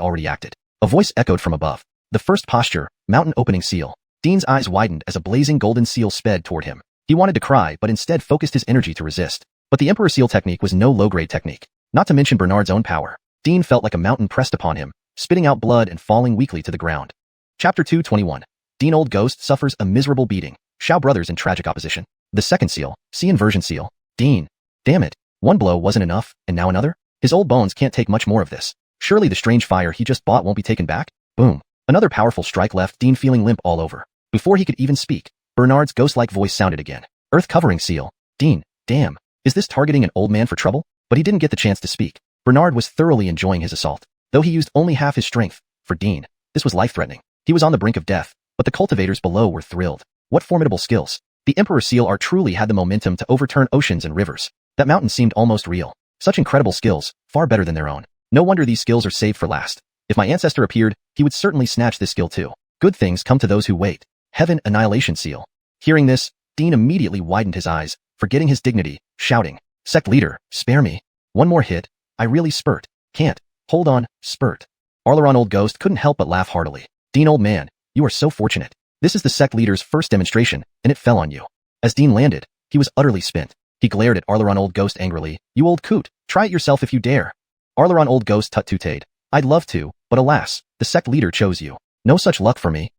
S1: already acted. A voice echoed from above. The first posture, mountain opening seal. Dean's eyes widened as a blazing golden seal sped toward him. He wanted to cry but instead focused his energy to resist. But the Emperor Seal technique was no low-grade technique. Not to mention Bernard's own power. Dean felt like a mountain pressed upon him, spitting out blood and falling weakly to the ground. Chapter 221. Dean Old Ghost suffers a miserable beating. Xiao brothers in tragic opposition. The second seal, C inversion seal. Dean. Damn it. One blow wasn't enough, and now another? His old bones can't take much more of this. Surely the strange fire he just bought won't be taken back? Boom. Another powerful strike left Dean feeling limp all over. Before he could even speak, Bernard's ghost-like voice sounded again. Earth covering seal. Dean. Damn. Is this targeting an old man for trouble? But he didn't get the chance to speak. Bernard was thoroughly enjoying his assault. Though he used only half his strength, for Dean, this was life-threatening. He was on the brink of death, but the cultivators below were thrilled. What formidable skills. The Emperor Seal Art truly had the momentum to overturn oceans and rivers. That mountain seemed almost real. Such incredible skills, far better than their own. No wonder these skills are saved for last. If my ancestor appeared, he would certainly snatch this skill too. Good things come to those who wait. Heaven Annihilation Seal. Hearing this, Dean immediately widened his eyes, forgetting his dignity, shouting, Sect leader, spare me. One more hit. I really spurt. Can't. Hold on, spurt. Arleron Old Ghost couldn't help but laugh heartily. Dean old man, you are so fortunate. This is the sect leader's first demonstration, and it fell on you. As Dean landed, he was utterly spent. He glared at Arleron Old Ghost angrily. You old coot, try it yourself if you dare. Arleron Old Ghost tut-tutade. I'd love to, but alas, the sect leader chose you. No such luck for me.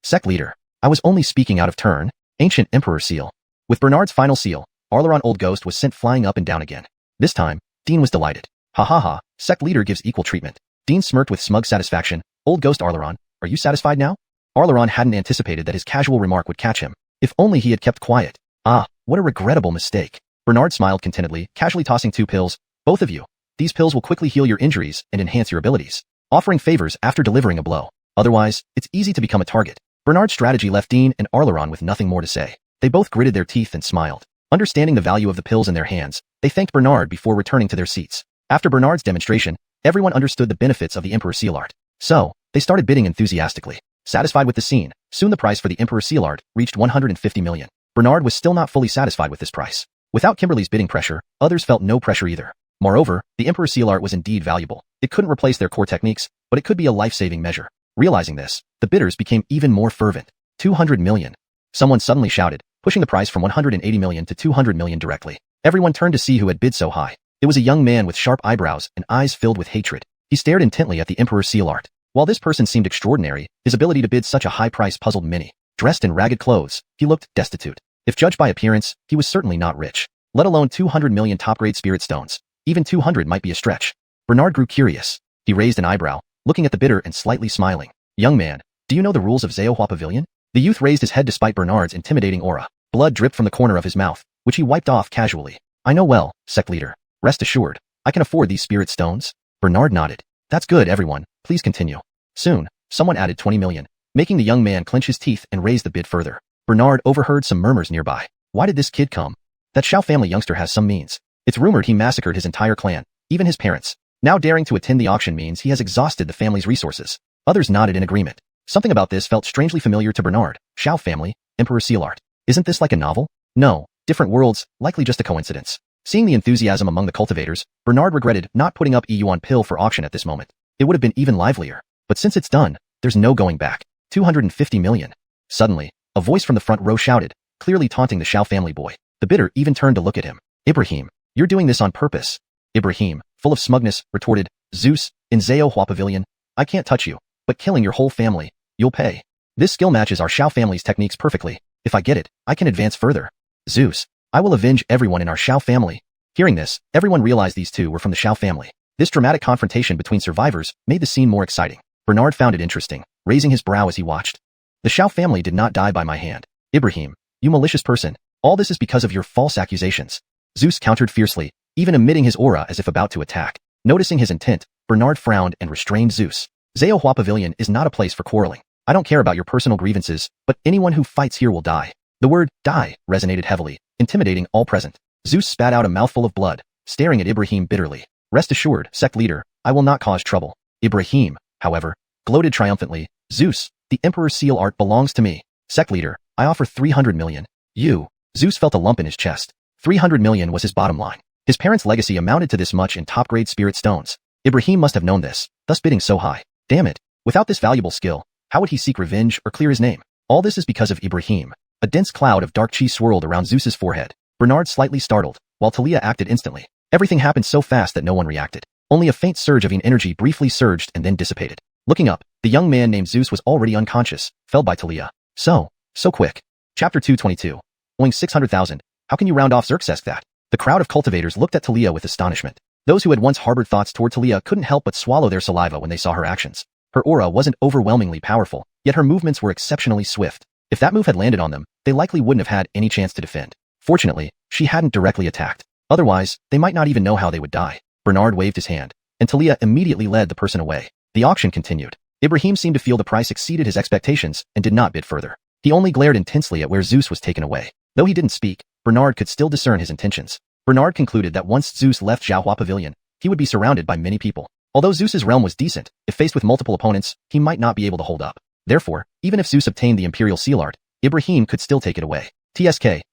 S1: Sect leader. I was only speaking out of turn. Ancient Emperor Seal. With Bernard's final seal, Arleron Old Ghost was sent flying up and down again. This time, Dean was delighted. Ha ha ha, sect leader gives equal treatment. Dean smirked with smug satisfaction. Old Ghost Arleron, are you satisfied now? Arleron hadn't anticipated that his casual remark would catch him. If only he had kept quiet. What a regrettable mistake. Bernard smiled contentedly, casually tossing 2 pills. Both of you. These pills will quickly heal your injuries and enhance your abilities, offering favors after delivering a blow. Otherwise, it's easy to become a target. Bernard's strategy left Dean and Arleron with nothing more to say. They both gritted their teeth and smiled. Understanding the value of the pills in their hands, they thanked Bernard before returning to their seats. After Bernard's demonstration, everyone understood the benefits of the Emperor Seal Art. So, they started bidding enthusiastically. Satisfied with the scene, soon the price for the Emperor Seal Art reached 150 million. Bernard was still not fully satisfied with this price. Without Kimberly's bidding pressure, others felt no pressure either. Moreover, the Emperor Seal Art was indeed valuable. It couldn't replace their core techniques, but it could be a life-saving measure. Realizing this, the bidders became even more fervent. 200 million. Someone suddenly shouted, pushing the price from 180 million to 200 million directly. Everyone turned to see who had bid so high. It was a young man with sharp eyebrows and eyes filled with hatred. He stared intently at the Emperor Seal Art. While this person seemed extraordinary, his ability to bid such a high price puzzled many. Dressed in ragged clothes, he looked destitute. If judged by appearance, he was certainly not rich. Let alone 200 million top-grade spirit stones. Even 200 might be a stretch. Bernard grew curious. He raised an eyebrow, looking at the bidder and slightly smiling. Young man, do you know the rules of Xuanhuan Pavilion? The youth raised his head despite Bernard's intimidating aura. Blood dripped from the corner of his mouth, which he wiped off casually. I know well, sect leader. Rest assured, I can afford these spirit stones. Bernard nodded. That's good, everyone. Please continue. Soon, someone added 20 million, making the young man clench his teeth and raise the bid further. Bernard overheard some murmurs nearby. Why did this kid come? That Xiao family youngster has some means. It's rumored he massacred his entire clan, even his parents. Now daring to attend the auction means he has exhausted the family's resources. Others nodded in agreement. Something about this felt strangely familiar to Bernard. Xiao family, Emperor Seal Art. Isn't this like a novel? No, different worlds, likely just a coincidence. Seeing the enthusiasm among the cultivators, Bernard regretted not putting up Yuan pill for auction at this moment. It would have been even livelier. But since it's done, there's no going back. 250 million. Suddenly, a voice from the front row shouted, clearly taunting the Xiao family boy. The bidder even turned to look at him. Ibrahim, you're doing this on purpose. Ibrahim, full of smugness, retorted, Zeus, in Xuanhuan Pavilion, I can't touch you, but killing your whole family, you'll pay. This skill matches our Xiao family's techniques perfectly. If I get it, I can advance further. Zeus, I will avenge everyone in our Xiao family. Hearing this, everyone realized these two were from the Xiao family. This dramatic confrontation between survivors made the scene more exciting. Bernard found it interesting, raising his brow as he watched. The Xiao family did not die by my hand. Ibrahim, you malicious person, all this is because of your false accusations. Zeus countered fiercely, even emitting his aura as if about to attack. Noticing his intent, Bernard frowned and restrained Zeus. Xuanhuan Pavilion is not a place for quarreling. I don't care about your personal grievances, but anyone who fights here will die. The word die resonated heavily, intimidating all present. Zeus spat out a mouthful of blood, staring at Ibrahim bitterly. Rest assured, sect leader, I will not cause trouble. Ibrahim, however, gloated triumphantly. Zeus, the Emperor's Seal Art belongs to me. Sect leader, I offer 300 million. You. Zeus felt a lump in his chest. 300 million was his bottom line. His parents' legacy amounted to this much in top-grade spirit stones. Ibrahim must have known this, thus bidding so high. Damn it. Without this valuable skill, how would he seek revenge or clear his name? All this is because of Ibrahim. A dense cloud of dark chi swirled around Zeus's forehead. Bernard slightly startled, while Talia acted instantly. Everything happened so fast that no one reacted. Only a faint surge of energy briefly surged and then dissipated. Looking up, the young man named Zeus was already unconscious, felled by Talia. So quick. Chapter 222. Owing 600,000. How can you round off Xerxes that? The crowd of cultivators looked at Talia with astonishment. Those who had once harbored thoughts toward Talia couldn't help but swallow their saliva when they saw her actions. Her aura wasn't overwhelmingly powerful, yet her movements were exceptionally swift. If that move had landed on them, they likely wouldn't have had any chance to defend. Fortunately, she hadn't directly attacked. Otherwise, they might not even know how they would die. Bernard waved his hand, and Talia immediately led the person away. The auction continued. Ibrahim seemed to feel the price exceeded his expectations and did not bid further. He only glared intensely at where Zeus was taken away. Though he didn't speak, Bernard could still discern his intentions. Bernard concluded that once Zeus left Xuanhuan Pavilion, he would be surrounded by many people. Although Zeus's realm was decent, if faced with multiple opponents, he might not be able to hold up. Therefore, even if Zeus obtained the Imperial Seal Art, Ibrahim could still take it away. TSK.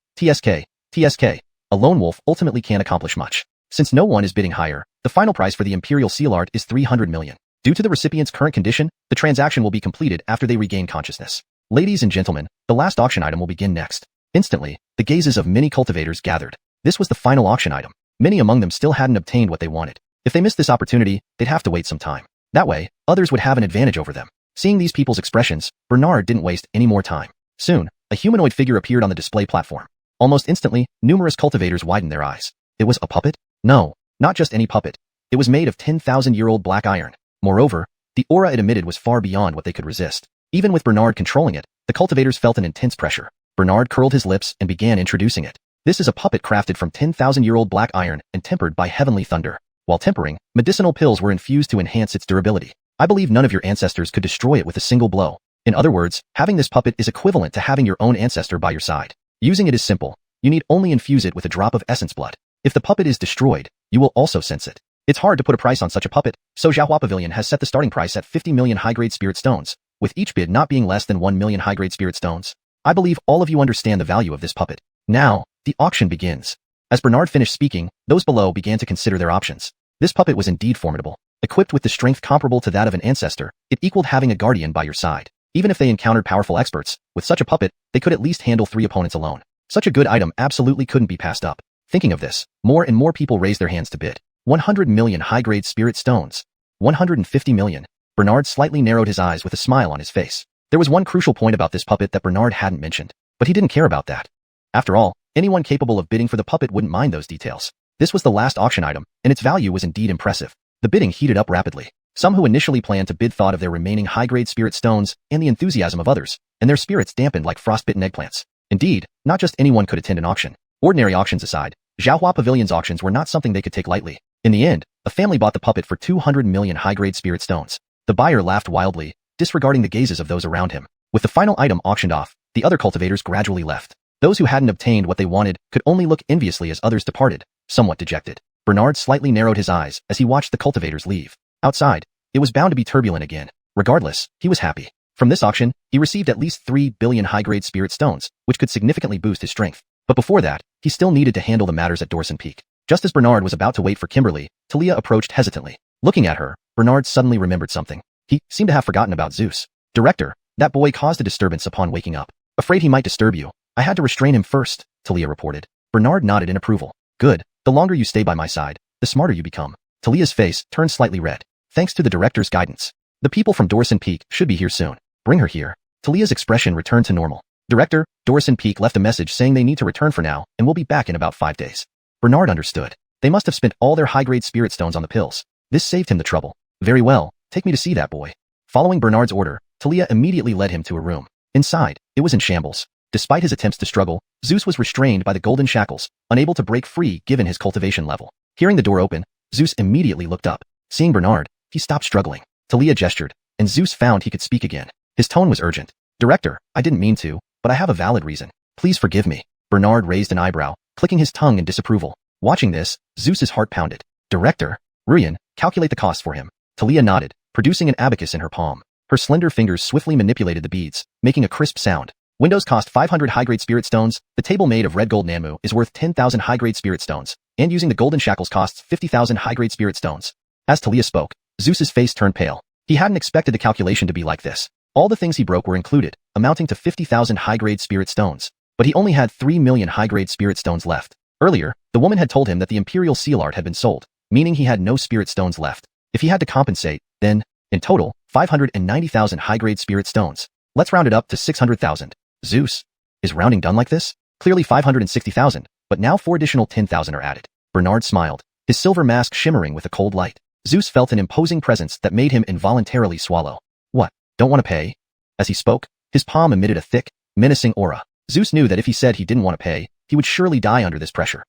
S1: A lone wolf ultimately can't accomplish much. Since no one is bidding higher, the final price for the Imperial Seal Art is 300 million. Due to the recipient's current condition, the transaction will be completed after they regain consciousness. Ladies and gentlemen, the last auction item will begin next. Instantly, the gazes of many cultivators gathered. This was the final auction item. Many among them still hadn't obtained what they wanted. If they missed this opportunity, they'd have to wait some time. That way, others would have an advantage over them. Seeing these people's expressions, Bernard didn't waste any more time. Soon, a humanoid figure appeared on the display platform. Almost instantly, numerous cultivators widened their eyes. It was a puppet? No, not just any puppet. It was made of 10,000-year-old black iron. Moreover, the aura it emitted was far beyond what they could resist. Even with Bernard controlling it, the cultivators felt an intense pressure. Bernard curled his lips and began introducing it. This is a puppet crafted from 10,000-year-old black iron and tempered by heavenly thunder. While tempering, medicinal pills were infused to enhance its durability. I believe none of your ancestors could destroy it with a single blow. In other words, having this puppet is equivalent to having your own ancestor by your side. Using it is simple. You need only infuse it with a drop of essence blood. If the puppet is destroyed, you will also sense it. It's hard to put a price on such a puppet, so Xuanhuan Pavilion has set the starting price at 50 million high-grade spirit stones, with each bid not being less than 1 million high-grade spirit stones. I believe all of you understand the value of this puppet. Now, the auction begins. As Bernard finished speaking, those below began to consider their options. This puppet was indeed formidable. Equipped with the strength comparable to that of an ancestor, it equaled having a guardian by your side. Even if they encountered powerful experts, with such a puppet, they could at least handle 3 opponents alone. Such a good item absolutely couldn't be passed up. Thinking of this, more and more people raised their hands to bid. 100 million high-grade spirit stones. 150 million. Bernard slightly narrowed his eyes with a smile on his face. There was one crucial point about this puppet that Bernard hadn't mentioned, but he didn't care about that. After all, anyone capable of bidding for the puppet wouldn't mind those details. This was the last auction item, and its value was indeed impressive. The bidding heated up rapidly. Some who initially planned to bid thought of their remaining high-grade spirit stones and the enthusiasm of others, and their spirits dampened like frostbitten eggplants. Indeed, not just anyone could attend an auction. Ordinary auctions aside, Xuanhuan Pavilion's auctions were not something they could take lightly. In the end, a family bought the puppet for 200 million high-grade spirit stones. The buyer laughed wildly, disregarding the gazes of those around him. With the final item auctioned off, the other cultivators gradually left. Those who hadn't obtained what they wanted could only look enviously as others departed, somewhat dejected. Bernard slightly narrowed his eyes as he watched the cultivators leave. Outside, it was bound to be turbulent again. Regardless, he was happy. From this auction, he received at least 3 billion high-grade spirit stones, which could significantly boost his strength. But before that, he still needed to handle the matters at Dorson Peak. Just as Bernard was about to wait for Kimberly, Talia approached hesitantly. Looking at her, Bernard suddenly remembered something. He seemed to have forgotten about Zeus. Director, that boy caused a disturbance upon waking up. Afraid he might disturb you. I had to restrain him first, Talia reported. Bernard nodded in approval. Good. The longer you stay by my side, the smarter you become. Talia's face turned slightly red. Thanks to the director's guidance. The people from Dorson Peak should be here soon. Bring her here. Talia's expression returned to normal. Director, Dorson Peak left a message saying they need to return for now and will be back in about 5 days. Bernard understood. They must have spent all their high-grade spirit stones on the pills. This saved him the trouble. Very well, take me to see that boy. Following Bernard's order, Talia immediately led him to a room. Inside, it was in shambles. Despite his attempts to struggle, Zeus was restrained by the golden shackles, unable to break free given his cultivation level. Hearing the door open, Zeus immediately looked up. Seeing Bernard, he stopped struggling. Talia gestured, and Zeus found he could speak again. His tone was urgent. Director, I didn't mean to, but I have a valid reason. Please forgive me. Bernard raised an eyebrow, clicking his tongue in disapproval. Watching this, Zeus's heart pounded. Director, Ruyan, calculate the cost for him. Talia nodded, producing an abacus in her palm. Her slender fingers swiftly manipulated the beads, making a crisp sound. Windows cost 500 high-grade spirit stones. The table made of red gold nanmu is worth 10,000 high-grade spirit stones, and using the golden shackles costs 50,000 high-grade spirit stones. As Talia spoke, Zeus's face turned pale. He hadn't expected the calculation to be like this. All the things he broke were included, amounting to 50,000 high-grade spirit stones. But he only had 3 million high-grade spirit stones left. Earlier, the woman had told him that the Imperial Seal Art had been sold, meaning he had no spirit stones left. If he had to compensate, then, in total, 590,000 high-grade spirit stones. Let's round it up to 600,000. Zeus. Is rounding done like this? Clearly 560,000, but now 4 additional 10,000 are added. Bernard smiled, his silver mask shimmering with a cold light. Zeus felt an imposing presence that made him involuntarily swallow. What? Don't want to pay? As he spoke, his palm emitted a thick, menacing aura. Zeus knew that if he said he didn't want to pay, he would surely die under this pressure.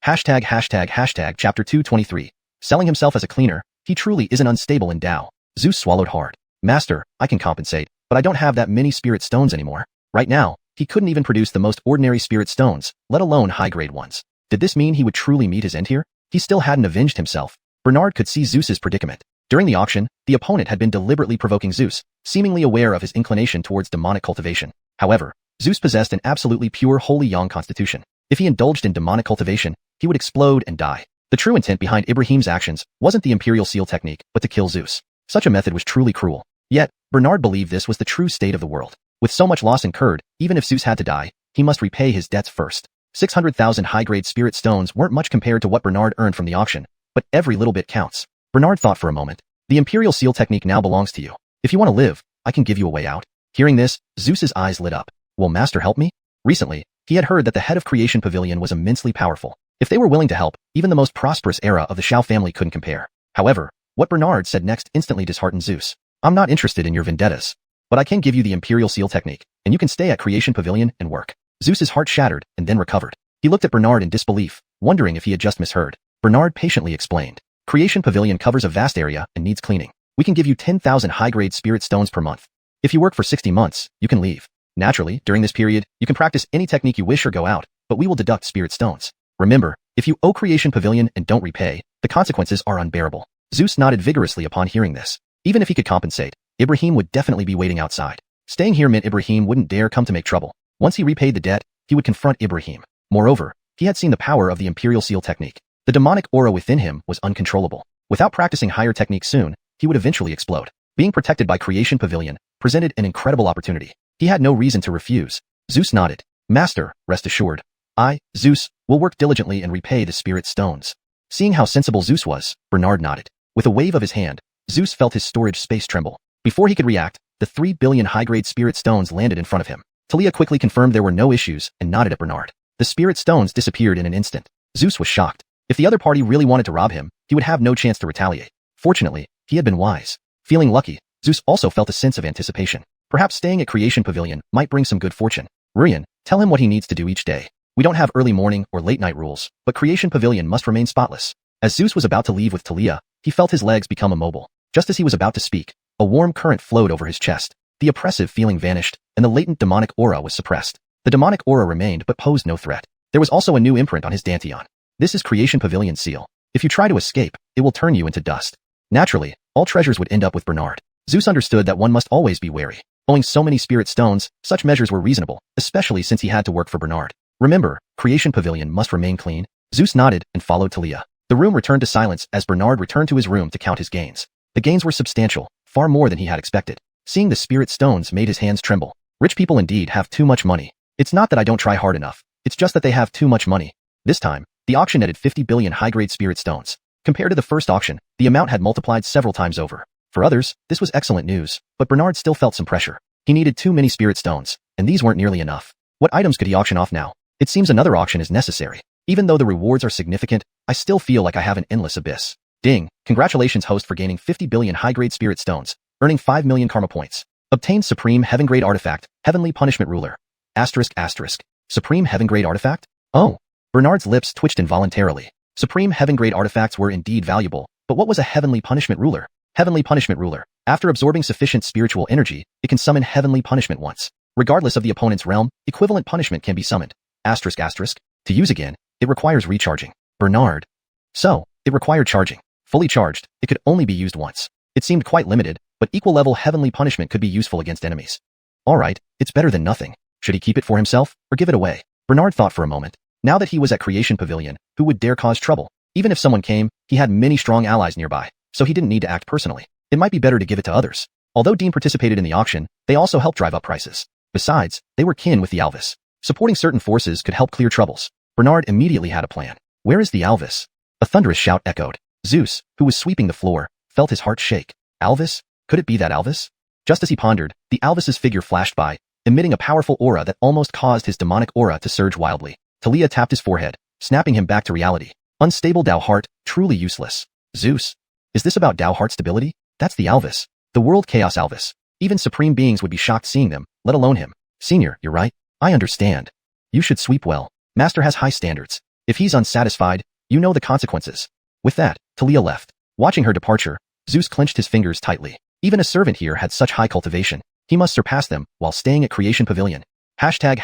S1: Chapter 223. Selling himself as a cleaner, he truly isn't unstable in Tao. Zeus swallowed hard. Master, I can compensate, but I don't have that many spirit stones anymore. Right now, he couldn't even produce the most ordinary spirit stones, let alone high-grade ones. Did this mean he would truly meet his end here? He still hadn't avenged himself. Bernard could see Zeus's predicament. During the auction, the opponent had been deliberately provoking Zeus, seemingly aware of his inclination towards demonic cultivation. However, Zeus possessed an absolutely pure holy yang constitution. If he indulged in demonic cultivation, he would explode and die. The true intent behind Ibrahim's actions wasn't the imperial seal technique, but to kill Zeus. Such a method was truly cruel. Yet, Bernard believed this was the true state of the world. With so much loss incurred, even if Zeus had to die, he must repay his debts first. 600,000 high-grade spirit stones weren't much compared to what Bernard earned from the auction, but every little bit counts. Bernard thought for a moment. The imperial seal technique now belongs to you. If you want to live, I can give you a way out. Hearing this, Zeus's eyes lit up. Will Master help me? Recently, he had heard that the head of Creation Pavilion was immensely powerful. If they were willing to help, even the most prosperous era of the Xiao family couldn't compare. However, what Bernard said next instantly disheartened Zeus. I'm not interested in your vendettas, but I can give you the imperial seal technique, and you can stay at Creation Pavilion and work. Zeus's heart shattered and then recovered. He looked at Bernard in disbelief, wondering if he had just misheard. Bernard patiently explained. Creation Pavilion covers a vast area and needs cleaning. We can give you 10,000 high-grade spirit stones per month. If you work for 60 months, you can leave. Naturally, during this period, you can practice any technique you wish or go out, but we will deduct spirit stones. Remember, if you owe Creation Pavilion and don't repay, the consequences are unbearable. Zeus nodded vigorously upon hearing this. Even if he could compensate, Ibrahim would definitely be waiting outside. Staying here meant Ibrahim wouldn't dare come to make trouble. Once he repaid the debt, he would confront Ibrahim. Moreover, he had seen the power of the imperial seal technique. The demonic aura within him was uncontrollable. Without practicing higher techniques soon, he would eventually explode. Being protected by Creation Pavilion presented an incredible opportunity. He had no reason to refuse. Zeus nodded. Master, rest assured. I, Zeus, will work diligently and repay the spirit stones. Seeing how sensible Zeus was, Bernard nodded. With a wave of his hand, Zeus felt his storage space tremble. Before he could react, the 3 billion high-grade spirit stones landed in front of him. Talia quickly confirmed there were no issues and nodded at Bernard. The spirit stones disappeared in an instant. Zeus was shocked. If the other party really wanted to rob him, he would have no chance to retaliate. Fortunately, he had been wise. Feeling lucky, Zeus also felt a sense of anticipation. Perhaps staying at Creation Pavilion might bring some good fortune. Ryan, tell him what he needs to do each day. We don't have early morning or late night rules, but Creation Pavilion must remain spotless. As Zeus was about to leave with Talia, he felt his legs become immobile. Just as he was about to speak, a warm current flowed over his chest. The oppressive feeling vanished, and the latent demonic aura was suppressed. The demonic aura remained but posed no threat. There was also a new imprint on his dantian. This is Creation Pavilion's seal. If you try to escape, it will turn you into dust. Naturally, all treasures would end up with Bernard. Zeus understood that one must always be wary. Owing so many spirit stones, such measures were reasonable, especially since he had to work for Bernard. Remember, Creation Pavilion must remain clean. Zeus nodded and followed Talia. The room returned to silence as Bernard returned to his room to count his gains. The gains were substantial, far more than he had expected. Seeing the spirit stones made his hands tremble. Rich people indeed have too much money. It's not that I don't try hard enough, it's just that they have too much money. This time, the auction netted 50 billion high-grade spirit stones. Compared to the first auction, the amount had multiplied several times over. For others, this was excellent news, but Bernard still felt some pressure. He needed too many spirit stones, and these weren't nearly enough. What items could he auction off now? It seems another auction is necessary. Even though the rewards are significant, I still feel like I have an endless abyss. Ding! Congratulations host for gaining 50 billion high-grade spirit stones, earning 5 million karma points. Obtained Supreme Heaven-grade artifact, Heavenly Punishment Ruler. ***. Supreme Heaven-grade artifact? Oh! Bernard's lips twitched involuntarily. Supreme Heaven-grade artifacts were indeed valuable, but what was a Heavenly Punishment Ruler? Heavenly Punishment Ruler. After absorbing sufficient spiritual energy, it can summon heavenly punishment once. Regardless of the opponent's realm, equivalent *punishment can be summoned. To use again, it requires recharging. Bernard. So, it required charging. Fully charged, it could only be used once. It seemed quite limited, but equal-level heavenly punishment could be useful against enemies. Alright, it's better than nothing. Should he keep it for himself, or give it away? Bernard thought for a moment. Now that he was at Creation Pavilion, who would dare cause trouble? Even if someone came, he had many strong allies nearby, so he didn't need to act personally. It might be better to give it to others. Although Dean participated in the auction, they also helped drive up prices. Besides, they were kin with the Alvis. Supporting certain forces could help clear troubles. Bernard immediately had a plan. Where is the Alvis? A thunderous shout echoed. Zeus, who was sweeping the floor, felt his heart shake. Alvis? Could it be that Alvis? Just as he pondered, the Alvis's figure flashed by, emitting a powerful aura that almost caused his demonic aura to surge wildly. Talia tapped his forehead, snapping him back to reality. Unstable Dao heart, truly useless. Zeus. Is this about Dao heart stability? That's the Alvis. The world chaos Alvis. Even supreme beings would be shocked seeing them, let alone him. Senior, you're right. I understand. You should sweep well. Master has high standards. If he's unsatisfied, you know the consequences. With that, Talia left. Watching her departure, Zeus clenched his fingers tightly. Even a servant here had such high cultivation. He must surpass them while staying at Creation Pavilion. Chapter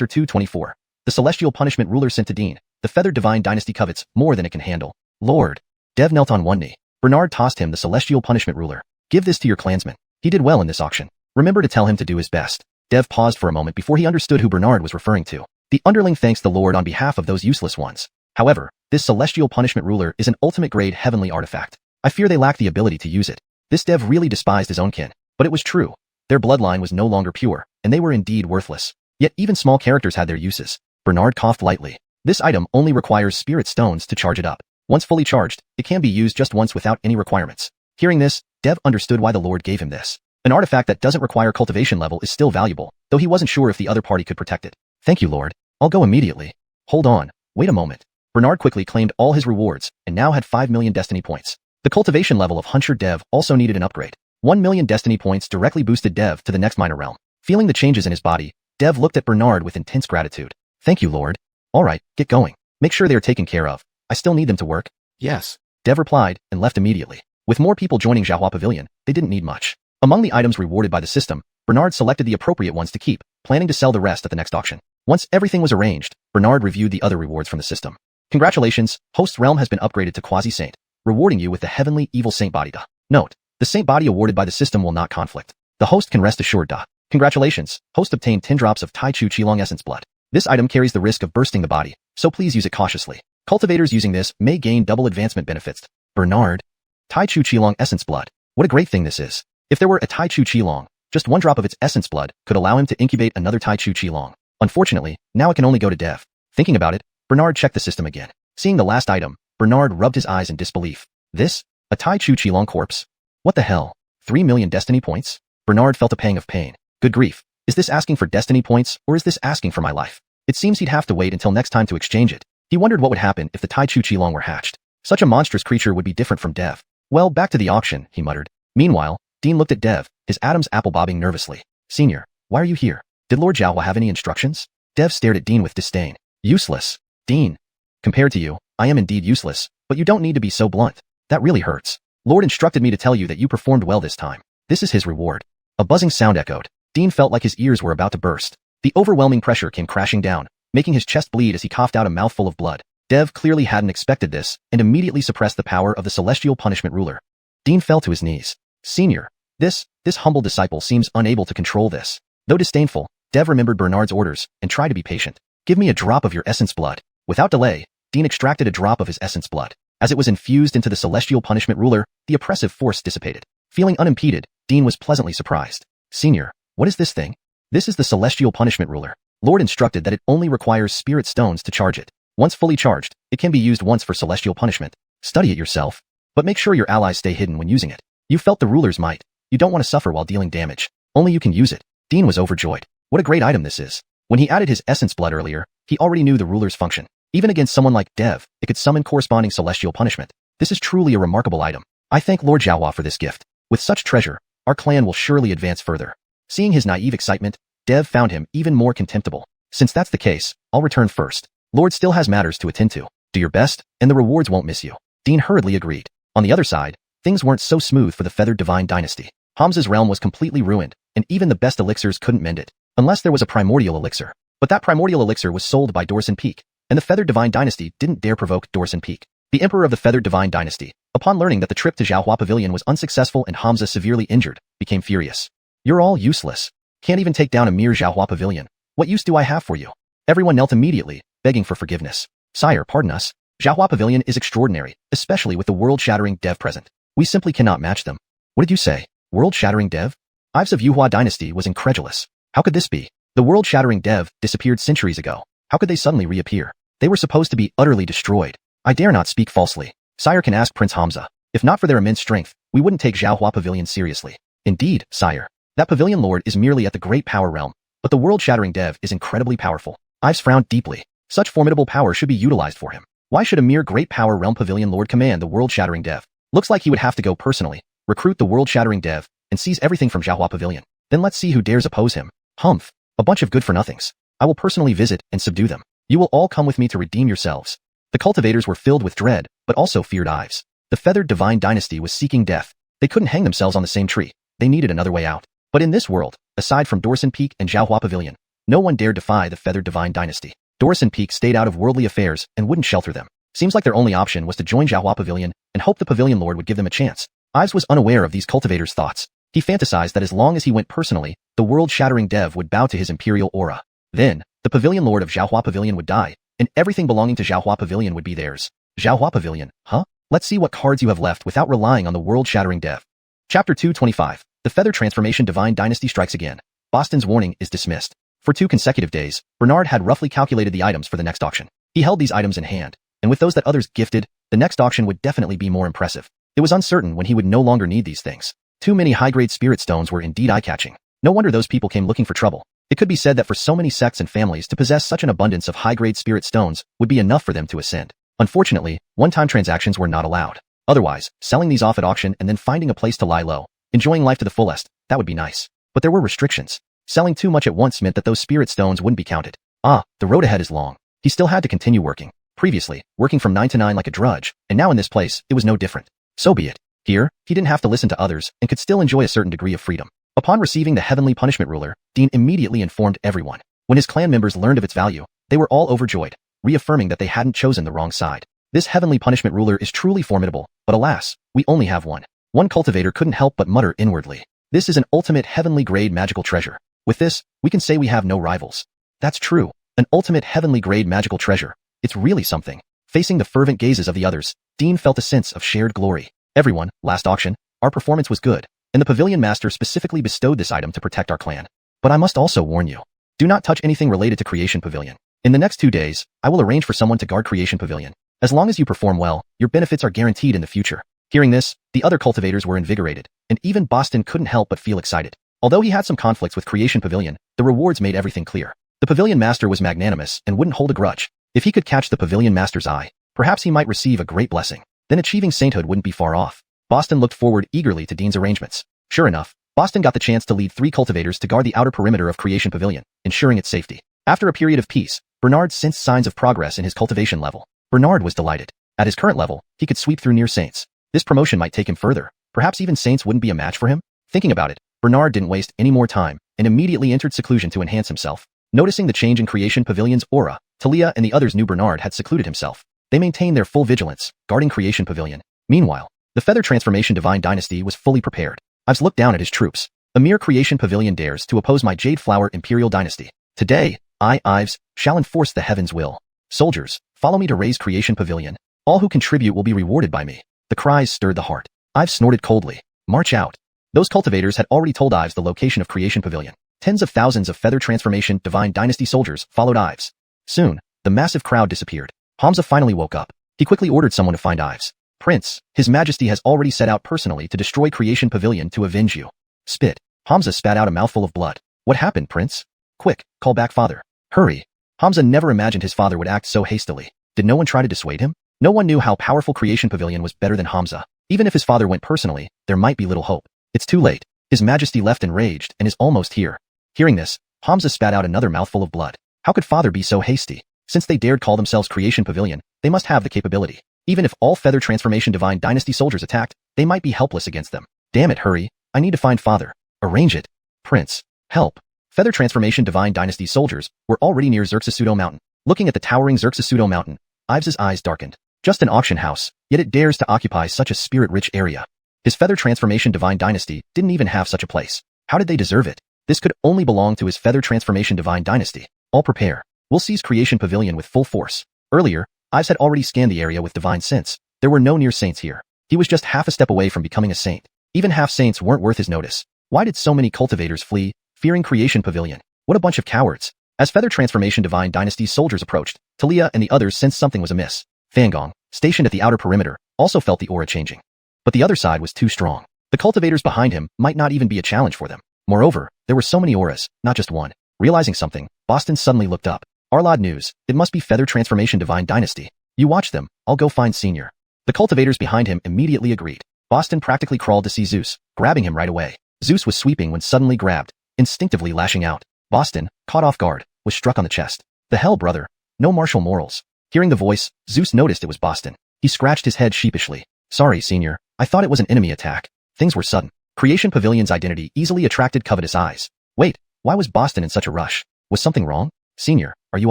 S1: 224. The celestial punishment ruler sent to Dean. The feathered divine dynasty covets more than it can handle. Lord. Dev knelt on one knee. Bernard tossed him the celestial punishment ruler. Give this to your clansman. He did well in this auction. Remember to tell him to do his best. Dev paused for a moment before he understood who Bernard was referring to. The underling thanks the Lord on behalf of those useless ones. However, this celestial punishment ruler is an ultimate grade heavenly artifact. I fear they lack the ability to use it. This Dev really despised his own kin, but it was true. Their bloodline was no longer pure, and they were indeed worthless. Yet even small characters had their uses. Bernard coughed lightly. This item only requires spirit stones to charge it up. Once fully charged, it can be used just once without any requirements. Hearing this, Dev understood why the Lord gave him this. An artifact that doesn't require cultivation level is still valuable, though he wasn't sure if the other party could protect it. Thank you, Lord. I'll go immediately. Hold on. Wait a moment. Bernard quickly claimed all his rewards and now had 5 million destiny points. The cultivation level of Hunter Dev also needed an upgrade. 1 million destiny points directly boosted Dev to the next minor realm. Feeling the changes in his body, Dev looked at Bernard with intense gratitude. Thank you, Lord. All right, get going. Make sure they are taken care of. I still need them to work. Yes. Dev replied and left immediately. With more people joining Xianxia Pavilion, they didn't need much. Among the items rewarded by the system, Bernard selected the appropriate ones to keep, planning to sell the rest at the next auction. Once everything was arranged, Bernard reviewed the other rewards from the system. Congratulations, Host's realm has been upgraded to Quasi-Saint, rewarding you with the Heavenly Evil Saint Body. Note, the Saint Body awarded by the system will not conflict. The host can rest assured. Congratulations, host obtained 10 drops of Tai Chu Qilong Essence Blood. This item carries the risk of bursting the body, so please use it cautiously. Cultivators using this may gain double advancement benefits. Bernard. Tai Chu Qilong Essence Blood. What a great thing this is. If there were a Tai Chu Qilong, just 1 drop of its essence blood could allow him to incubate another Tai Chu Qilong. Unfortunately, now it can only go to Dev. Thinking about it, Bernard checked the system again. Seeing the last item, Bernard rubbed his eyes in disbelief. This? A Tai Chu Qilong corpse? What the hell? 3 million destiny points? Bernard felt a pang of pain. Good grief. Is this asking for destiny points, or is this asking for my life? It seems he'd have to wait until next time to exchange it. He wondered what would happen if the Tai Chu Qilong were hatched. Such a monstrous creature would be different from Dev. Well, back to the auction, he muttered. Meanwhile, Dean looked at Dev, his Adam's apple bobbing nervously. Senior, why are you here? Did Lord Xiaohua have any instructions? Dev stared at Dean with disdain. Useless. Dean. Compared to you, I am indeed useless, but you don't need to be so blunt. That really hurts. Lord instructed me to tell you that you performed well this time. This is his reward. A buzzing sound echoed. Dean felt like his ears were about to burst. The overwhelming pressure came crashing down, making his chest bleed as he coughed out a mouthful of blood. Dev clearly hadn't expected this and immediately suppressed the power of the celestial punishment ruler. Dean fell to his knees. Senior. This humble disciple seems unable to control this. Though disdainful, Dev remembered Bernard's orders and tried to be patient. Give me a drop of your essence blood. Without delay, Dean extracted a drop of his essence blood. As it was infused into the celestial punishment ruler, the oppressive force dissipated. Feeling unimpeded, Dean was pleasantly surprised. Senior, what is this thing? This is the celestial punishment ruler. Lord instructed that it only requires spirit stones to charge it. Once fully charged, it can be used once for celestial punishment. Study it yourself. But make sure your allies stay hidden when using it. You felt the ruler's might. You don't want to suffer while dealing damage. Only you can use it. Dean was overjoyed. What a great item this is. When he added his essence blood earlier, he already knew the ruler's function. Even against someone like Dev, it could summon corresponding celestial punishment. This is truly a remarkable item. I thank Lord Xiaohua for this gift. With such treasure, our clan will surely advance further. Seeing his naive excitement, Dev found him even more contemptible. Since that's the case, I'll return first. Lord still has matters to attend to. Do your best, and the rewards won't miss you. Dean hurriedly agreed. On the other side, things weren't so smooth for the feathered divine dynasty. Hamza's realm was completely ruined, and even the best elixirs couldn't mend it, unless there was a primordial elixir. But that primordial elixir was sold by Dorson Peak, and the feathered divine dynasty didn't dare provoke Dorson Peak. The emperor of the feathered divine dynasty, upon learning that the trip to Xianxia Pavilion was unsuccessful and Hamza severely injured, became furious. You're all useless. Can't even take down a mere Xianxia Pavilion. What use do I have for you? Everyone knelt immediately, begging for forgiveness. Sire, pardon us. Xianxia Pavilion is extraordinary, especially with the world-shattering Dev present. We simply cannot match them. What did you say? World-shattering Dev? Ives of Yuhua dynasty was incredulous. How could this be? The world-shattering Dev disappeared centuries ago. How could they suddenly reappear? They were supposed to be utterly destroyed. I dare not speak falsely. Sire can ask Prince Hamza. If not for their immense strength, we wouldn't take Xiaohua Pavilion seriously. Indeed, sire. That pavilion lord is merely at the great power realm, but the world-shattering dev is incredibly powerful. Ives frowned deeply. Such formidable power should be utilized for him. Why should a mere great power realm pavilion lord command the world-shattering dev? Looks like he would have to go personally, recruit the world-shattering dev, and seize everything from Xiaohua Pavilion. Then let's see who dares oppose him. Humph. A bunch of good-for-nothings. I will personally visit and subdue them. You will all come with me to redeem yourselves. The cultivators were filled with dread, but also feared Ives. The feathered divine dynasty was seeking death. They couldn't hang themselves on the same tree. They needed another way out. But in this world, aside from Dorson Peak and Xiaohua Pavilion, no one dared defy the feathered divine dynasty. Dorson Peak stayed out of worldly affairs and wouldn't shelter them. Seems like their only option was to join Xiaohua Pavilion and hope the pavilion lord would give them a chance. Ives was unaware of these cultivators' thoughts. He fantasized that as long as he went personally, the world-shattering dev would bow to his imperial aura. Then, the pavilion lord of Xiaohua Pavilion would die, and everything belonging to Xiaohua Pavilion would be theirs. Xiaohua Pavilion, huh? Let's see what cards you have left without relying on the world-shattering dev. Chapter 225. The Feather Transformation Divine Dynasty Strikes Again. Boston's warning is dismissed. For 2 consecutive days, Bernard had roughly calculated the items for the next auction. He held these items in hand, and with those that others gifted, the next auction would definitely be more impressive. It was uncertain when he would no longer need these things. Too many high-grade spirit stones were indeed eye-catching. No wonder those people came looking for trouble. It could be said that for so many sects and families to possess such an abundance of high-grade spirit stones would be enough for them to ascend. Unfortunately, one-time transactions were not allowed. Otherwise, selling these off at auction and then finding a place to lie low, enjoying life to the fullest, that would be nice. But there were restrictions. Selling too much at once meant that those spirit stones wouldn't be counted. The road ahead is long. He still had to continue working. Previously, working from 9 to 9 like a drudge, and now in this place, it was no different. So be it. Here, he didn't have to listen to others and could still enjoy a certain degree of freedom. Upon receiving the Heavenly Punishment Ruler, Dean immediately informed everyone. When his clan members learned of its value, they were all overjoyed, reaffirming that they hadn't chosen the wrong side. This Heavenly Punishment Ruler is truly formidable, but alas, we only have one. One cultivator couldn't help but mutter inwardly. This is an ultimate heavenly grade magical treasure. With this, we can say we have no rivals. That's true. An ultimate heavenly grade magical treasure. It's really something. Facing the fervent gazes of the others, Dean felt a sense of shared glory. Everyone, last auction, our performance was good, and the pavilion master specifically bestowed this item to protect our clan. But I must also warn you. Do not touch anything related to Creation Pavilion. In the next 2 days, I will arrange for someone to guard Creation Pavilion. As long as you perform well, your benefits are guaranteed in the future. Hearing this, the other cultivators were invigorated, and even Boston couldn't help but feel excited. Although he had some conflicts with Creation Pavilion, the rewards made everything clear. The pavilion master was magnanimous and wouldn't hold a grudge. If he could catch the pavilion master's eye, perhaps he might receive a great blessing. Then achieving sainthood wouldn't be far off. Boston looked forward eagerly to Dean's arrangements. Sure enough, Boston got the chance to lead 3 cultivators to guard the outer perimeter of Creation Pavilion, ensuring its safety. After a period of peace, Bernard sensed signs of progress in his cultivation level. Bernard was delighted. At his current level, he could sweep through near saints. This promotion might take him further. Perhaps even saints wouldn't be a match for him? Thinking about it, Bernard didn't waste any more time and immediately entered seclusion to enhance himself. Noticing the change in Creation Pavilion's aura, Talia and the others knew Bernard had secluded himself. They maintained their full vigilance, guarding Creation Pavilion. Meanwhile, the Feather Transformation Divine Dynasty was fully prepared. Ives looked down at his troops. A mere Creation Pavilion dares to oppose my Jade Flower Imperial Dynasty. Today, I, Ives, shall enforce the heaven's will. Soldiers, follow me to raise Creation Pavilion. All who contribute will be rewarded by me. The cries stirred the heart. Ives snorted coldly. March out. Those cultivators had already told Ives the location of Creation Pavilion. Tens of thousands of Feather Transformation Divine Dynasty soldiers followed Ives. Soon, the massive crowd disappeared. Hamza finally woke up. He quickly ordered someone to find Ives. Prince, His Majesty has already set out personally to destroy Creation Pavilion to avenge you. Spit. Hamza spat out a mouthful of blood. What happened, Prince? Quick, call back father. Hurry. Hamza never imagined his father would act so hastily. Did no one try to dissuade him? No one knew how powerful Creation Pavilion was better than Hamza. Even if his father went personally, there might be little hope. It's too late. His Majesty left enraged and is almost here. Hearing this, Hamza spat out another mouthful of blood. How could father be so hasty? Since they dared call themselves Creation Pavilion, they must have the capability. Even if all Feather Transformation Divine Dynasty soldiers attacked, they might be helpless against them. Damn it, hurry. I need to find father. Arrange it. Prince. Help. Feather Transformation Divine Dynasty soldiers were already near Xuanhuan Mountain. Looking at the towering Xuanhuan Mountain, Ives's eyes darkened. Just an auction house, yet it dares to occupy such a spirit-rich area. His Feather Transformation Divine Dynasty didn't even have such a place. How did they deserve it? This could only belong to his Feather Transformation Divine Dynasty. All prepare. We'll seize Creation Pavilion with full force. Earlier, Ives had already scanned the area with divine sense. There were no near saints here. He was just half a step away from becoming a saint. Even half saints weren't worth his notice. Why did so many cultivators flee, fearing Creation Pavilion? What a bunch of cowards. As Feather Transformation Divine Dynasty's soldiers approached, Talia and the others sensed something was amiss. Fangong, stationed at the outer perimeter, also felt the aura changing. But the other side was too strong. The cultivators behind him might not even be a challenge for them. Moreover, there were so many auras, not just one. Realizing something, Boston suddenly looked up. Arlod news, it must be Feather Transformation Divine Dynasty. You watch them, I'll go find Senior. The cultivators behind him immediately agreed. Boston practically crawled to see Zeus, grabbing him right away. Zeus was sweeping when suddenly grabbed, instinctively lashing out. Boston, caught off guard, was struck on the chest. The hell, brother? No martial morals. Hearing the voice, Zeus noticed it was Boston. He scratched his head sheepishly. Sorry, Senior. I thought it was an enemy attack. Things were sudden. Creation Pavilion's identity easily attracted covetous eyes. Wait, why was Boston in such a rush? Was something wrong? Senior, are you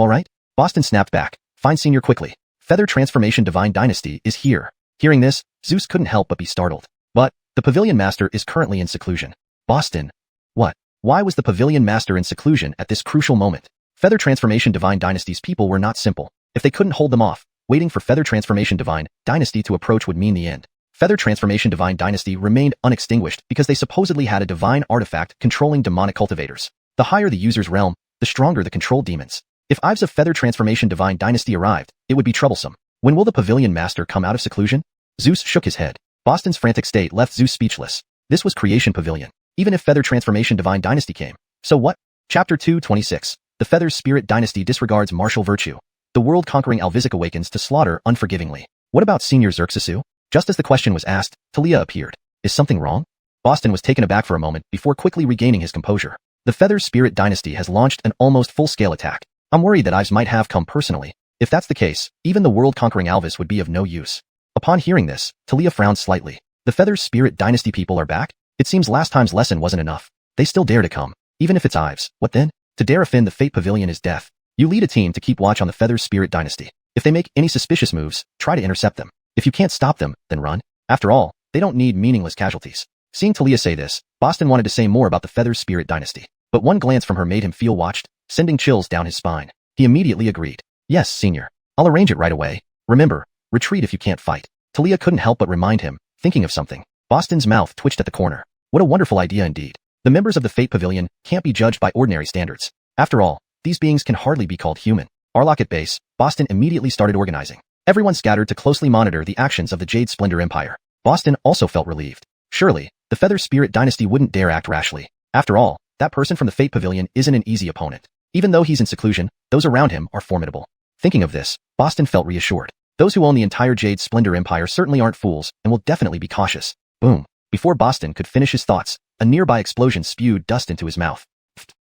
S1: alright? Boston snapped back. Find Senior quickly. Feather Transformation Divine Dynasty is here. Hearing this, Zeus couldn't help but be startled. But, the Pavilion Master is currently in seclusion. Boston. What? Why was the Pavilion Master in seclusion at this crucial moment? Feather Transformation Divine Dynasty's people were not simple. If they couldn't hold them off, waiting for Feather Transformation Divine Dynasty to approach would mean the end. Feather Transformation Divine Dynasty remained unextinguished because they supposedly had a divine artifact controlling demonic cultivators. The higher the user's realm, the stronger the controlled demons. If Ives of Feather Transformation Divine Dynasty arrived, it would be troublesome. When will the Pavilion Master come out of seclusion? Zeus shook his head. Boston's frantic state left Zeus speechless. This was Creation Pavilion. Even if Feather Transformation Divine Dynasty came. So what? Chapter 226. The Feather Spirit Dynasty disregards martial virtue. The world-conquering Alvisic awakens to slaughter unforgivingly. What about Senior Xerxesu? Just as the question was asked, Talia appeared. Is something wrong? Boston was taken aback for a moment before quickly regaining his composure. The Feather Spirit Dynasty has launched an almost full-scale attack. I'm worried that Ives might have come personally. If that's the case, even the world-conquering Alvis would be of no use. Upon hearing this, Talia frowned slightly. The Feather Spirit Dynasty people are back? It seems last time's lesson wasn't enough. They still dare to come. Even if it's Ives, what then? To dare offend the Fate Pavilion is death. You lead a team to keep watch on the Feather Spirit Dynasty. If they make any suspicious moves, try to intercept them. If you can't stop them, then run. After all, they don't need meaningless casualties. Seeing Talia say this, Boston wanted to say more about the Feather Spirit Dynasty. But one glance from her made him feel watched, sending chills down his spine. He immediately agreed. Yes, Senior. I'll arrange it right away. Remember, retreat if you can't fight. Talia couldn't help but remind him, thinking of something. Boston's mouth twitched at the corner. What a wonderful idea indeed. The members of the Fate Pavilion can't be judged by ordinary standards. After all, these beings can hardly be called human. Arlok at base, Boston immediately started organizing. Everyone scattered to closely monitor the actions of the Jade Splendor Empire. Boston also felt relieved. Surely, the Feather Spirit Dynasty wouldn't dare act rashly. After all, that person from the Fate Pavilion isn't an easy opponent. Even though he's in seclusion, those around him are formidable. Thinking of this, Boston felt reassured. Those who own the entire Jade Splendor Empire certainly aren't fools and will definitely be cautious. Boom. Before Boston could finish his thoughts, a nearby explosion spewed dust into his mouth.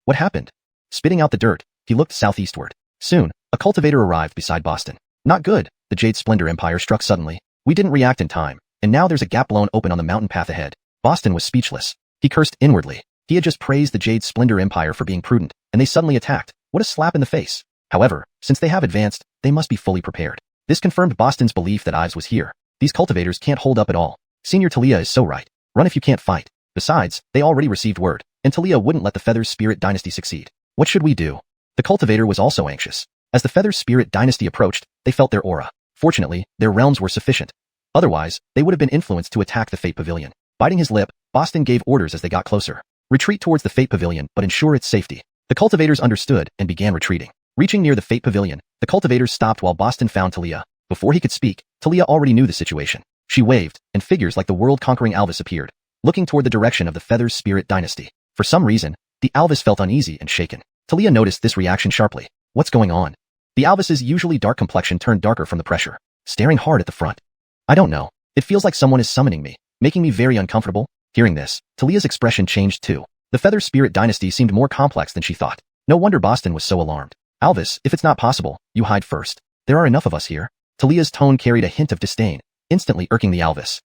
S1: What happened? Spitting out the dirt, he looked southeastward. Soon, a cultivator arrived beside Boston. Not good, the Jade Splendor Empire struck suddenly. We didn't react in time, and now there's a gap blown open on the mountain path ahead. Boston was speechless. He cursed inwardly. He had just praised the Jade Splendor Empire for being prudent, and they suddenly attacked. What a slap in the face. However, since they have advanced, they must be fully prepared. This confirmed Boston's belief that Ives was here. These cultivators can't hold up at all. Senior Talia is so right. Run if you can't fight. Besides, they already received word, and Talia wouldn't let the Feather Spirit Dynasty succeed. What should we do? The cultivator was also anxious. As the Feather Spirit Dynasty approached, they felt their aura. Fortunately, their realms were sufficient. Otherwise, they would have been influenced to attack the Fate Pavilion. Biting his lip, Boston gave orders as they got closer. Retreat towards the Fate Pavilion, but ensure its safety. The cultivators understood and began retreating. Reaching near the Fate Pavilion, the cultivators stopped while Boston found Talia. Before he could speak, Talia already knew the situation. She waved, and figures like the world-conquering Alvis appeared, looking toward the direction of the Feather Spirit Dynasty. For some reason, the Alvis felt uneasy and shaken. Talia noticed this reaction sharply. What's going on? The Alvis's usually dark complexion turned darker from the pressure, staring hard at the front. I don't know. It feels like someone is summoning me, making me very uncomfortable. Hearing this, Talia's expression changed too. The Feather Spirit Dynasty seemed more complex than she thought. No wonder Boston was so alarmed. Alvis, if it's not possible, you hide first. There are enough of us here. Talia's tone carried a hint of disdain, instantly irking the Alvis.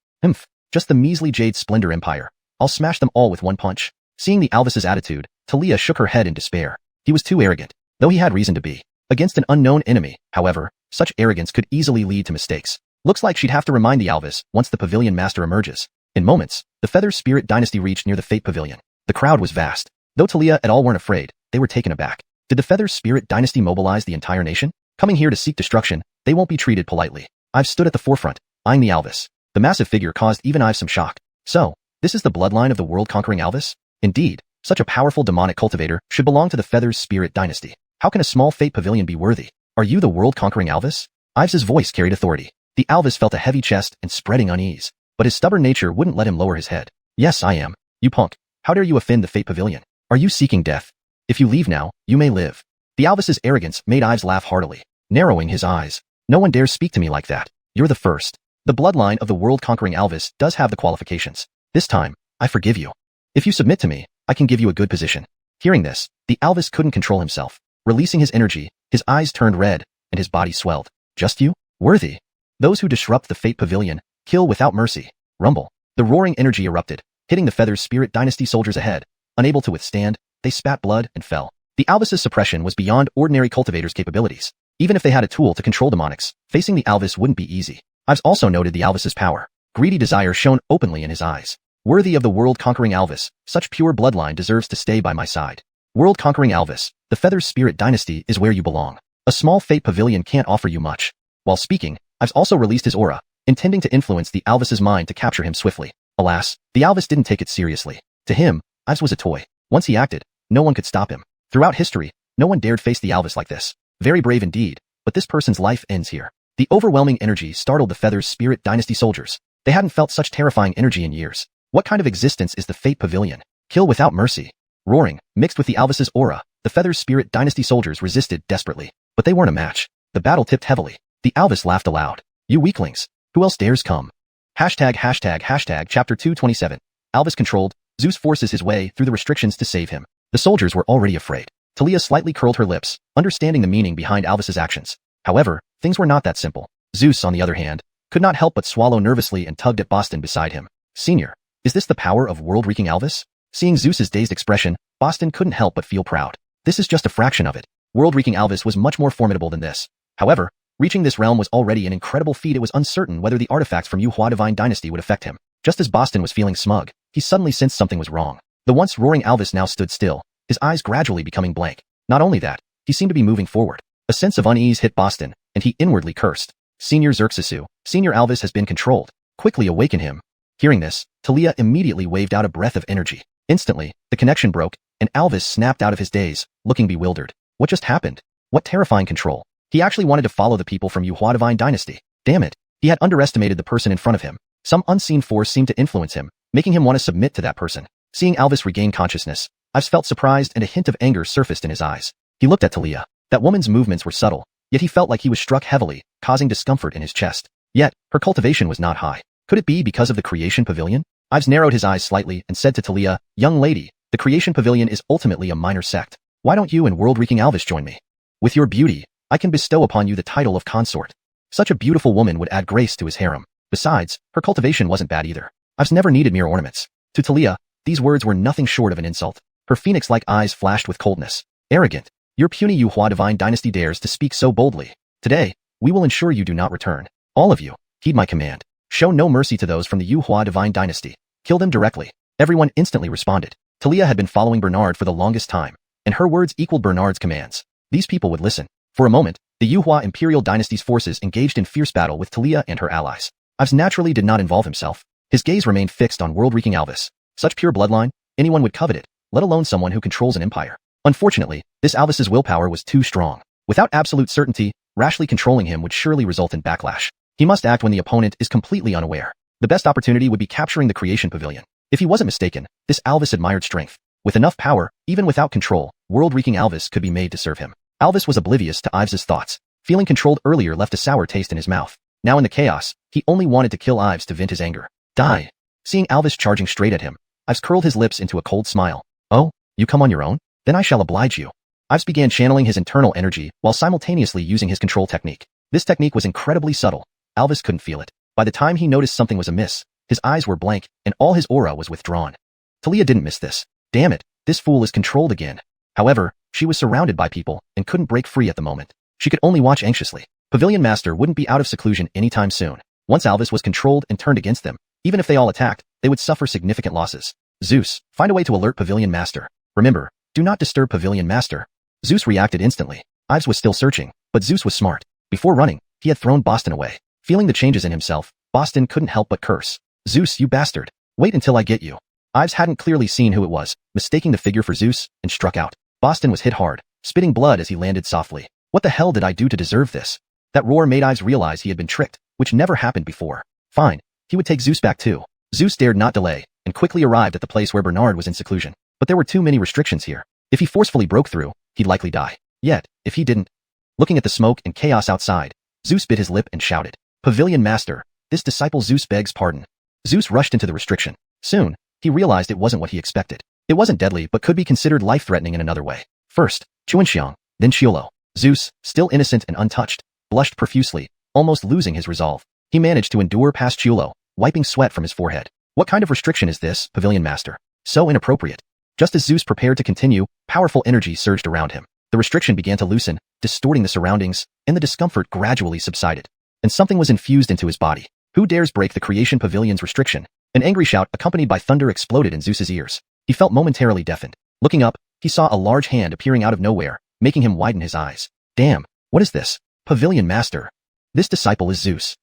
S1: Just the measly Jade Splendor Empire. I'll smash them all with one punch. Seeing the Alvis's attitude, Talia shook her head in despair. He was too arrogant, though he had reason to be. Against an unknown enemy, however, such arrogance could easily lead to mistakes. Looks like she'd have to remind the Alvis once the Pavilion Master emerges. In moments, the Feather Spirit Dynasty reached near the Fate Pavilion. The crowd was vast. Though Talia et al weren't afraid, they were taken aback. Did the Feather Spirit Dynasty mobilize the entire nation? Coming here to seek destruction, they won't be treated politely. I've stood at the forefront, eyeing the Alvis. The massive figure caused even Ives some shock. So, this is the bloodline of the world-conquering Alvis? Indeed, such a powerful demonic cultivator should belong to the Feather Spirit Dynasty. How can a small Fate Pavilion be worthy? Are you the world-conquering Alvis? Ives's voice carried authority. The Alvis felt a heavy chest and spreading unease, but his stubborn nature wouldn't let him lower his head. Yes, I am. You punk. How dare you offend the Fate Pavilion? Are you seeking death? If you leave now, you may live. The Alvis's arrogance made Ives laugh heartily, narrowing his eyes. No one dares speak to me like that. You're the first. The bloodline of the world-conquering Alvis does have the qualifications. This time, I forgive you. If you submit to me, I can give you a good position. Hearing this, the Alvis couldn't control himself. Releasing his energy, his eyes turned red, and his body swelled. Just you? Worthy. Those who disrupt the Fate Pavilion, kill without mercy. Rumble. The roaring energy erupted, hitting the Feather's Spirit Dynasty soldiers ahead. Unable to withstand, they spat blood and fell. The Alvis's suppression was beyond ordinary cultivators' capabilities. Even if they had a tool to control demonics, facing the Alvis wouldn't be easy. Ives also noted the Alvis's power. Greedy desire shone openly in his eyes. Worthy of the world-conquering Alvis, such pure bloodline deserves to stay by my side. World-conquering Alvis, the Feather's Spirit Dynasty is where you belong. A small Fate Pavilion can't offer you much. While speaking, Ives also released his aura, intending to influence the Alvis's mind to capture him swiftly. Alas, the Alvis didn't take it seriously. To him, Ives was a toy. Once he acted, no one could stop him. Throughout history, no one dared face the Alvis like this. Very brave indeed, but this person's life ends here. The overwhelming energy startled the Feather's Spirit Dynasty soldiers. They hadn't felt such terrifying energy in years. What kind of existence is the Fate Pavilion? Kill without mercy. Roaring, mixed with the Alvis's aura, the Feather's Spirit Dynasty soldiers resisted desperately. But they weren't a match. The battle tipped heavily. The Alvis laughed aloud. You weaklings. Who else dares come? Chapter 227. Alvis controlled. Zeus forces his way through the restrictions to save him. The soldiers were already afraid. Talia slightly curled her lips, understanding the meaning behind Alvis's actions. However, things were not that simple. Zeus, on the other hand, could not help but swallow nervously and tugged at Boston beside him. Senior, is this the power of world-wreaking Alvis? Seeing Zeus's dazed expression, Boston couldn't help but feel proud. This is just a fraction of it. World-wreaking Alvis was much more formidable than this. However, reaching this realm was already an incredible feat. It was uncertain whether the artifacts from Xuanhuan Divine Dynasty would affect him. Just as Boston was feeling smug, he suddenly sensed something was wrong. The once roaring Alvis now stood still, his eyes gradually becoming blank. Not only that, he seemed to be moving forward. A sense of unease hit Boston, and he inwardly cursed. Senior Xerxesu, Senior Alvis has been controlled. Quickly awaken him. Hearing this, Talia immediately waved out a breath of energy. Instantly, the connection broke, and Alvis snapped out of his daze, looking bewildered. What just happened? What terrifying control. He actually wanted to follow the people from Xuanhuan Divine Dynasty. Damn it. He had underestimated the person in front of him. Some unseen force seemed to influence him, making him want to submit to that person. Seeing Alvis regain consciousness, Ives felt surprised and a hint of anger surfaced in his eyes. He looked at Talia. That woman's movements were subtle, yet he felt like he was struck heavily, causing discomfort in his chest. Yet, her cultivation was not high. Could it be because of the Creation Pavilion? Ives narrowed his eyes slightly and said to Talia, Young lady, the Creation Pavilion is ultimately a minor sect. Why don't you and world-wreaking Alvis join me? With your beauty, I can bestow upon you the title of consort. Such a beautiful woman would add grace to his harem. Besides, her cultivation wasn't bad either. Ives never needed mere ornaments. To Talia, these words were nothing short of an insult. Her phoenix-like eyes flashed with coldness. Arrogant. Your puny Xuanhuan Divine Dynasty dares to speak so boldly. Today, we will ensure you do not return. All of you, heed my command. Show no mercy to those from the Xuanhuan Divine Dynasty. Kill them directly. Everyone instantly responded. Talia had been following Bernard for the longest time, and her words equaled Bernard's commands. These people would listen. For a moment, the Xuanhuan Imperial Dynasty's forces engaged in fierce battle with Talia and her allies. Ives naturally did not involve himself. His gaze remained fixed on world-wreaking Alvis. Such pure bloodline, anyone would covet it, let alone someone who controls an empire. Unfortunately, this Alvis's willpower was too strong. Without absolute certainty, rashly controlling him would surely result in backlash. He must act when the opponent is completely unaware. The best opportunity would be capturing the Creation Pavilion. If he wasn't mistaken, this Alvis admired strength. With enough power, even without control, world-wreaking Alvis could be made to serve him. Alvis was oblivious to Ives's thoughts. Feeling controlled earlier left a sour taste in his mouth. Now in the chaos, he only wanted to kill Ives to vent his anger. Die. Seeing Alvis charging straight at him, Ives curled his lips into a cold smile. Oh, you come on your own? Then I shall oblige you. Ives began channeling his internal energy while simultaneously using his control technique. This technique was incredibly subtle. Alvis couldn't feel it. By the time he noticed something was amiss, his eyes were blank and all his aura was withdrawn. Talia didn't miss this. Damn it, this fool is controlled again. However, she was surrounded by people and couldn't break free at the moment. She could only watch anxiously. Pavilion Master wouldn't be out of seclusion anytime soon. Once Alvis was controlled and turned against them, even if they all attacked, they would suffer significant losses. Zeus, find a way to alert Pavilion Master. Remember, do not disturb Pavilion Master. Zeus reacted instantly. Ives was still searching, but Zeus was smart. Before running, he had thrown Boston away. Feeling the changes in himself, Boston couldn't help but curse. Zeus, you bastard. Wait until I get you. Ives hadn't clearly seen who it was, mistaking the figure for Zeus, and struck out. Boston was hit hard, spitting blood as he landed softly. What the hell did I do to deserve this? That roar made Ives realize he had been tricked. which never happened before. Fine. He would take Zeus back too. Zeus dared not delay, and quickly arrived at the place where Bernard was in seclusion. But there were too many restrictions here. If he forcefully broke through, he'd likely die. Yet, if he didn't... Looking at the smoke and chaos outside, Zeus bit his lip and shouted, "Pavilion Master, this disciple Zeus begs pardon." Zeus rushed into the restriction. Soon, he realized it wasn't what he expected. It wasn't deadly but could be considered life-threatening in another way. First, Xianxia, then Xiolo. Zeus, still innocent and untouched, blushed profusely, almost losing his resolve. He managed to endure past Xiolo, wiping sweat from his forehead. What kind of restriction is this, Pavilion Master? So inappropriate. Just as Zeus prepared to continue, powerful energy surged around him. The restriction began to loosen, distorting the surroundings, and the discomfort gradually subsided. And something was infused into his body. Who dares break the creation pavilion's restriction? An angry shout accompanied by thunder exploded in Zeus's ears. He felt momentarily deafened. Looking up, he saw a large hand appearing out of nowhere, making him widen his eyes. Damn, what is this? Pavilion Master. This disciple is Zeus.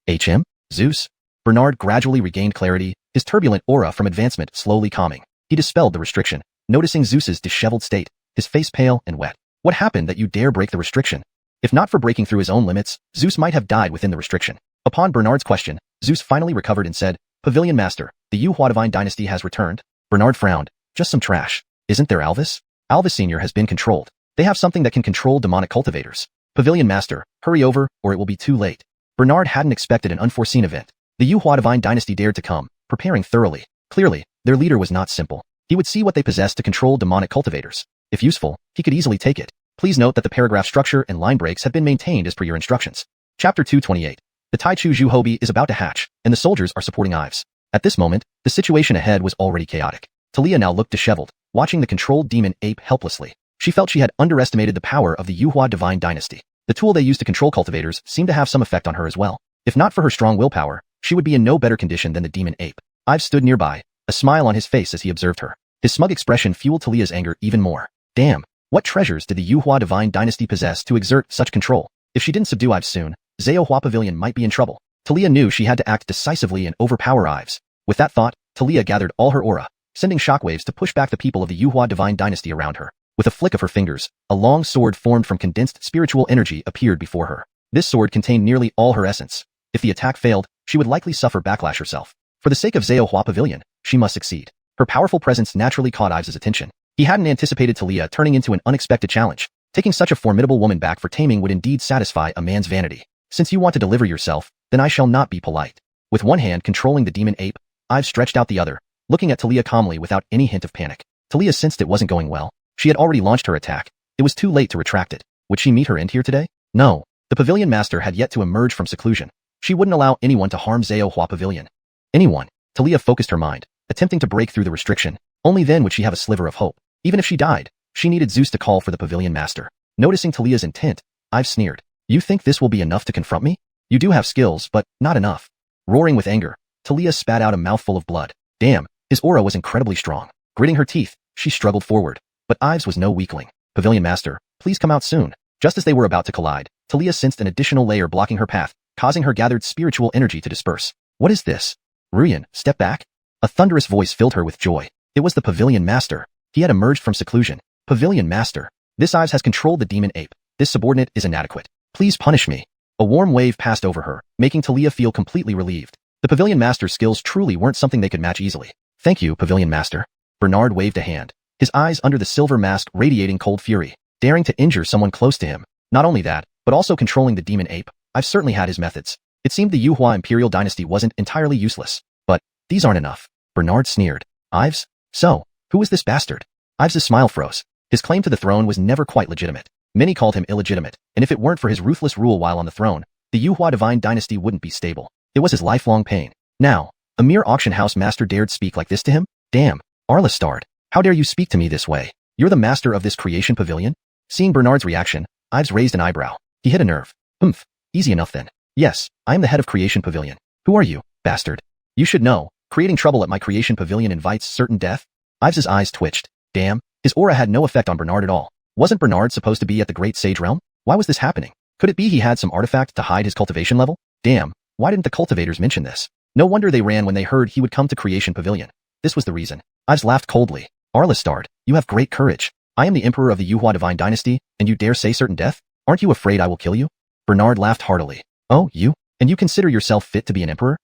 S1: HM? Zeus? Bernard gradually regained clarity, his turbulent aura from advancement slowly calming. He dispelled the restriction, noticing Zeus's disheveled state, his face pale and wet. What happened that you dare break the restriction? If not for breaking through his own limits, Zeus might have died within the restriction. Upon Bernard's question, Zeus finally recovered and said, "Pavilion Master, the Wuxia divine dynasty has returned." Bernard frowned. Just some trash. Isn't there Alvis? Alvis Sr. has been controlled. They have something that can control demonic cultivators. Pavilion Master, hurry over, or it will be too late. Bernard hadn't expected an unforeseen event. The Wuxia divine dynasty dared to come, preparing thoroughly. Clearly, their leader was not simple. He would see what they possessed to control demonic cultivators. If useful, he could easily take it. Please note that the paragraph structure and line breaks have been maintained as per your instructions. Chapter 228. The Taichu Zhu Hobi is about to hatch, and the soldiers are supporting Ives. At this moment, the situation ahead was already chaotic. Talia now looked disheveled, watching the controlled demon ape helplessly. She felt she had underestimated the power of the Wuxia divine dynasty. The tool they used to control cultivators seemed to have some effect on her as well. If not for her strong willpower, she would be in no better condition than the demon ape. Ives stood nearby, a smile on his face as he observed her. His smug expression fueled Talia's anger even more. Damn, what treasures did the Wuxia divine dynasty possess to exert such control? If she didn't subdue Ives soon, Xuanhuan Pavilion might be in trouble. Talia knew she had to act decisively and overpower Ives. With that thought, Talia gathered all her aura, sending shockwaves to push back the people of the Wuxia divine dynasty around her. With a flick of her fingers, a long sword formed from condensed spiritual energy appeared before her. This sword contained nearly all her essence. If the attack failed, she would likely suffer backlash herself. For the sake of Xuanhuan Pavilion, she must succeed. Her powerful presence naturally caught Ives' attention. He hadn't anticipated Talia turning into an unexpected challenge. Taking such a formidable woman back for taming would indeed satisfy a man's vanity. Since you want to deliver yourself, then I shall not be polite. With one hand controlling the demon ape, Ives stretched out the other, looking at Talia calmly without any hint of panic. Talia sensed it wasn't going well. She had already launched her attack. It was too late to retract it. Would she meet her end here today? No. The Pavilion Master had yet to emerge from seclusion. She wouldn't allow anyone to harm Xuanhuan Pavilion. Anyone. Talia focused her mind, attempting to break through the restriction. Only then would she have a sliver of hope. Even if she died, she needed Zeus to call for the Pavilion Master. Noticing Talia's intent, Ives sneered. You think this will be enough to confront me? You do have skills, but not enough. Roaring with anger, Talia spat out a mouthful of blood. Damn, his aura was incredibly strong. Gritting her teeth, she struggled forward. But Ives was no weakling. Pavilion Master, please come out soon. Just as they were about to collide, Talia sensed an additional layer blocking her path, causing her gathered spiritual energy to disperse. What is this? Ruyan, step back. A thunderous voice filled her with joy. It was the Pavilion Master. He had emerged from seclusion. Pavilion Master. This Ives has controlled the demon ape. This subordinate is inadequate. Please punish me. A warm wave passed over her, making Talia feel completely relieved. The Pavilion Master's skills truly weren't something they could match easily. Thank you, Pavilion Master. Bernard waved a hand, his eyes under the silver mask radiating cold fury, daring to injure someone close to him. Not only that, but also controlling the demon ape. I've certainly had his methods. It seemed the Wuxia imperial dynasty wasn't entirely useless. But these aren't enough. Bernard sneered. Ives? So, who was this bastard? Ives' smile froze. His claim to the throne was never quite legitimate. Many called him illegitimate, and if it weren't for his ruthless rule while on the throne, the Wuxia divine dynasty wouldn't be stable. It was his lifelong pain. Now, a mere auction house master dared speak like this to him? Damn, Arlistard, how dare you speak to me this way? You're the master of this creation pavilion? Seeing Bernard's reaction, Ives raised an eyebrow. He hit a nerve. Humph, easy enough then. Yes, I am the head of creation pavilion. Who are you, bastard? You should know, creating trouble at my creation pavilion invites certain death. Ives' eyes twitched. Damn, his aura had no effect on Bernard at all. Wasn't Bernard supposed to be at the Great Sage Realm? Why was this happening? Could it be he had some artifact to hide his cultivation level? Damn, why didn't the cultivators mention this? No wonder they ran when they heard he would come to Creation Pavilion. This was the reason. Ives laughed coldly. Arlistard, you have great courage. I am the emperor of the Wuxia divine dynasty, and you dare say certain death? Aren't you afraid I will kill you? Bernard laughed heartily. Oh, you? And you consider yourself fit to be an emperor?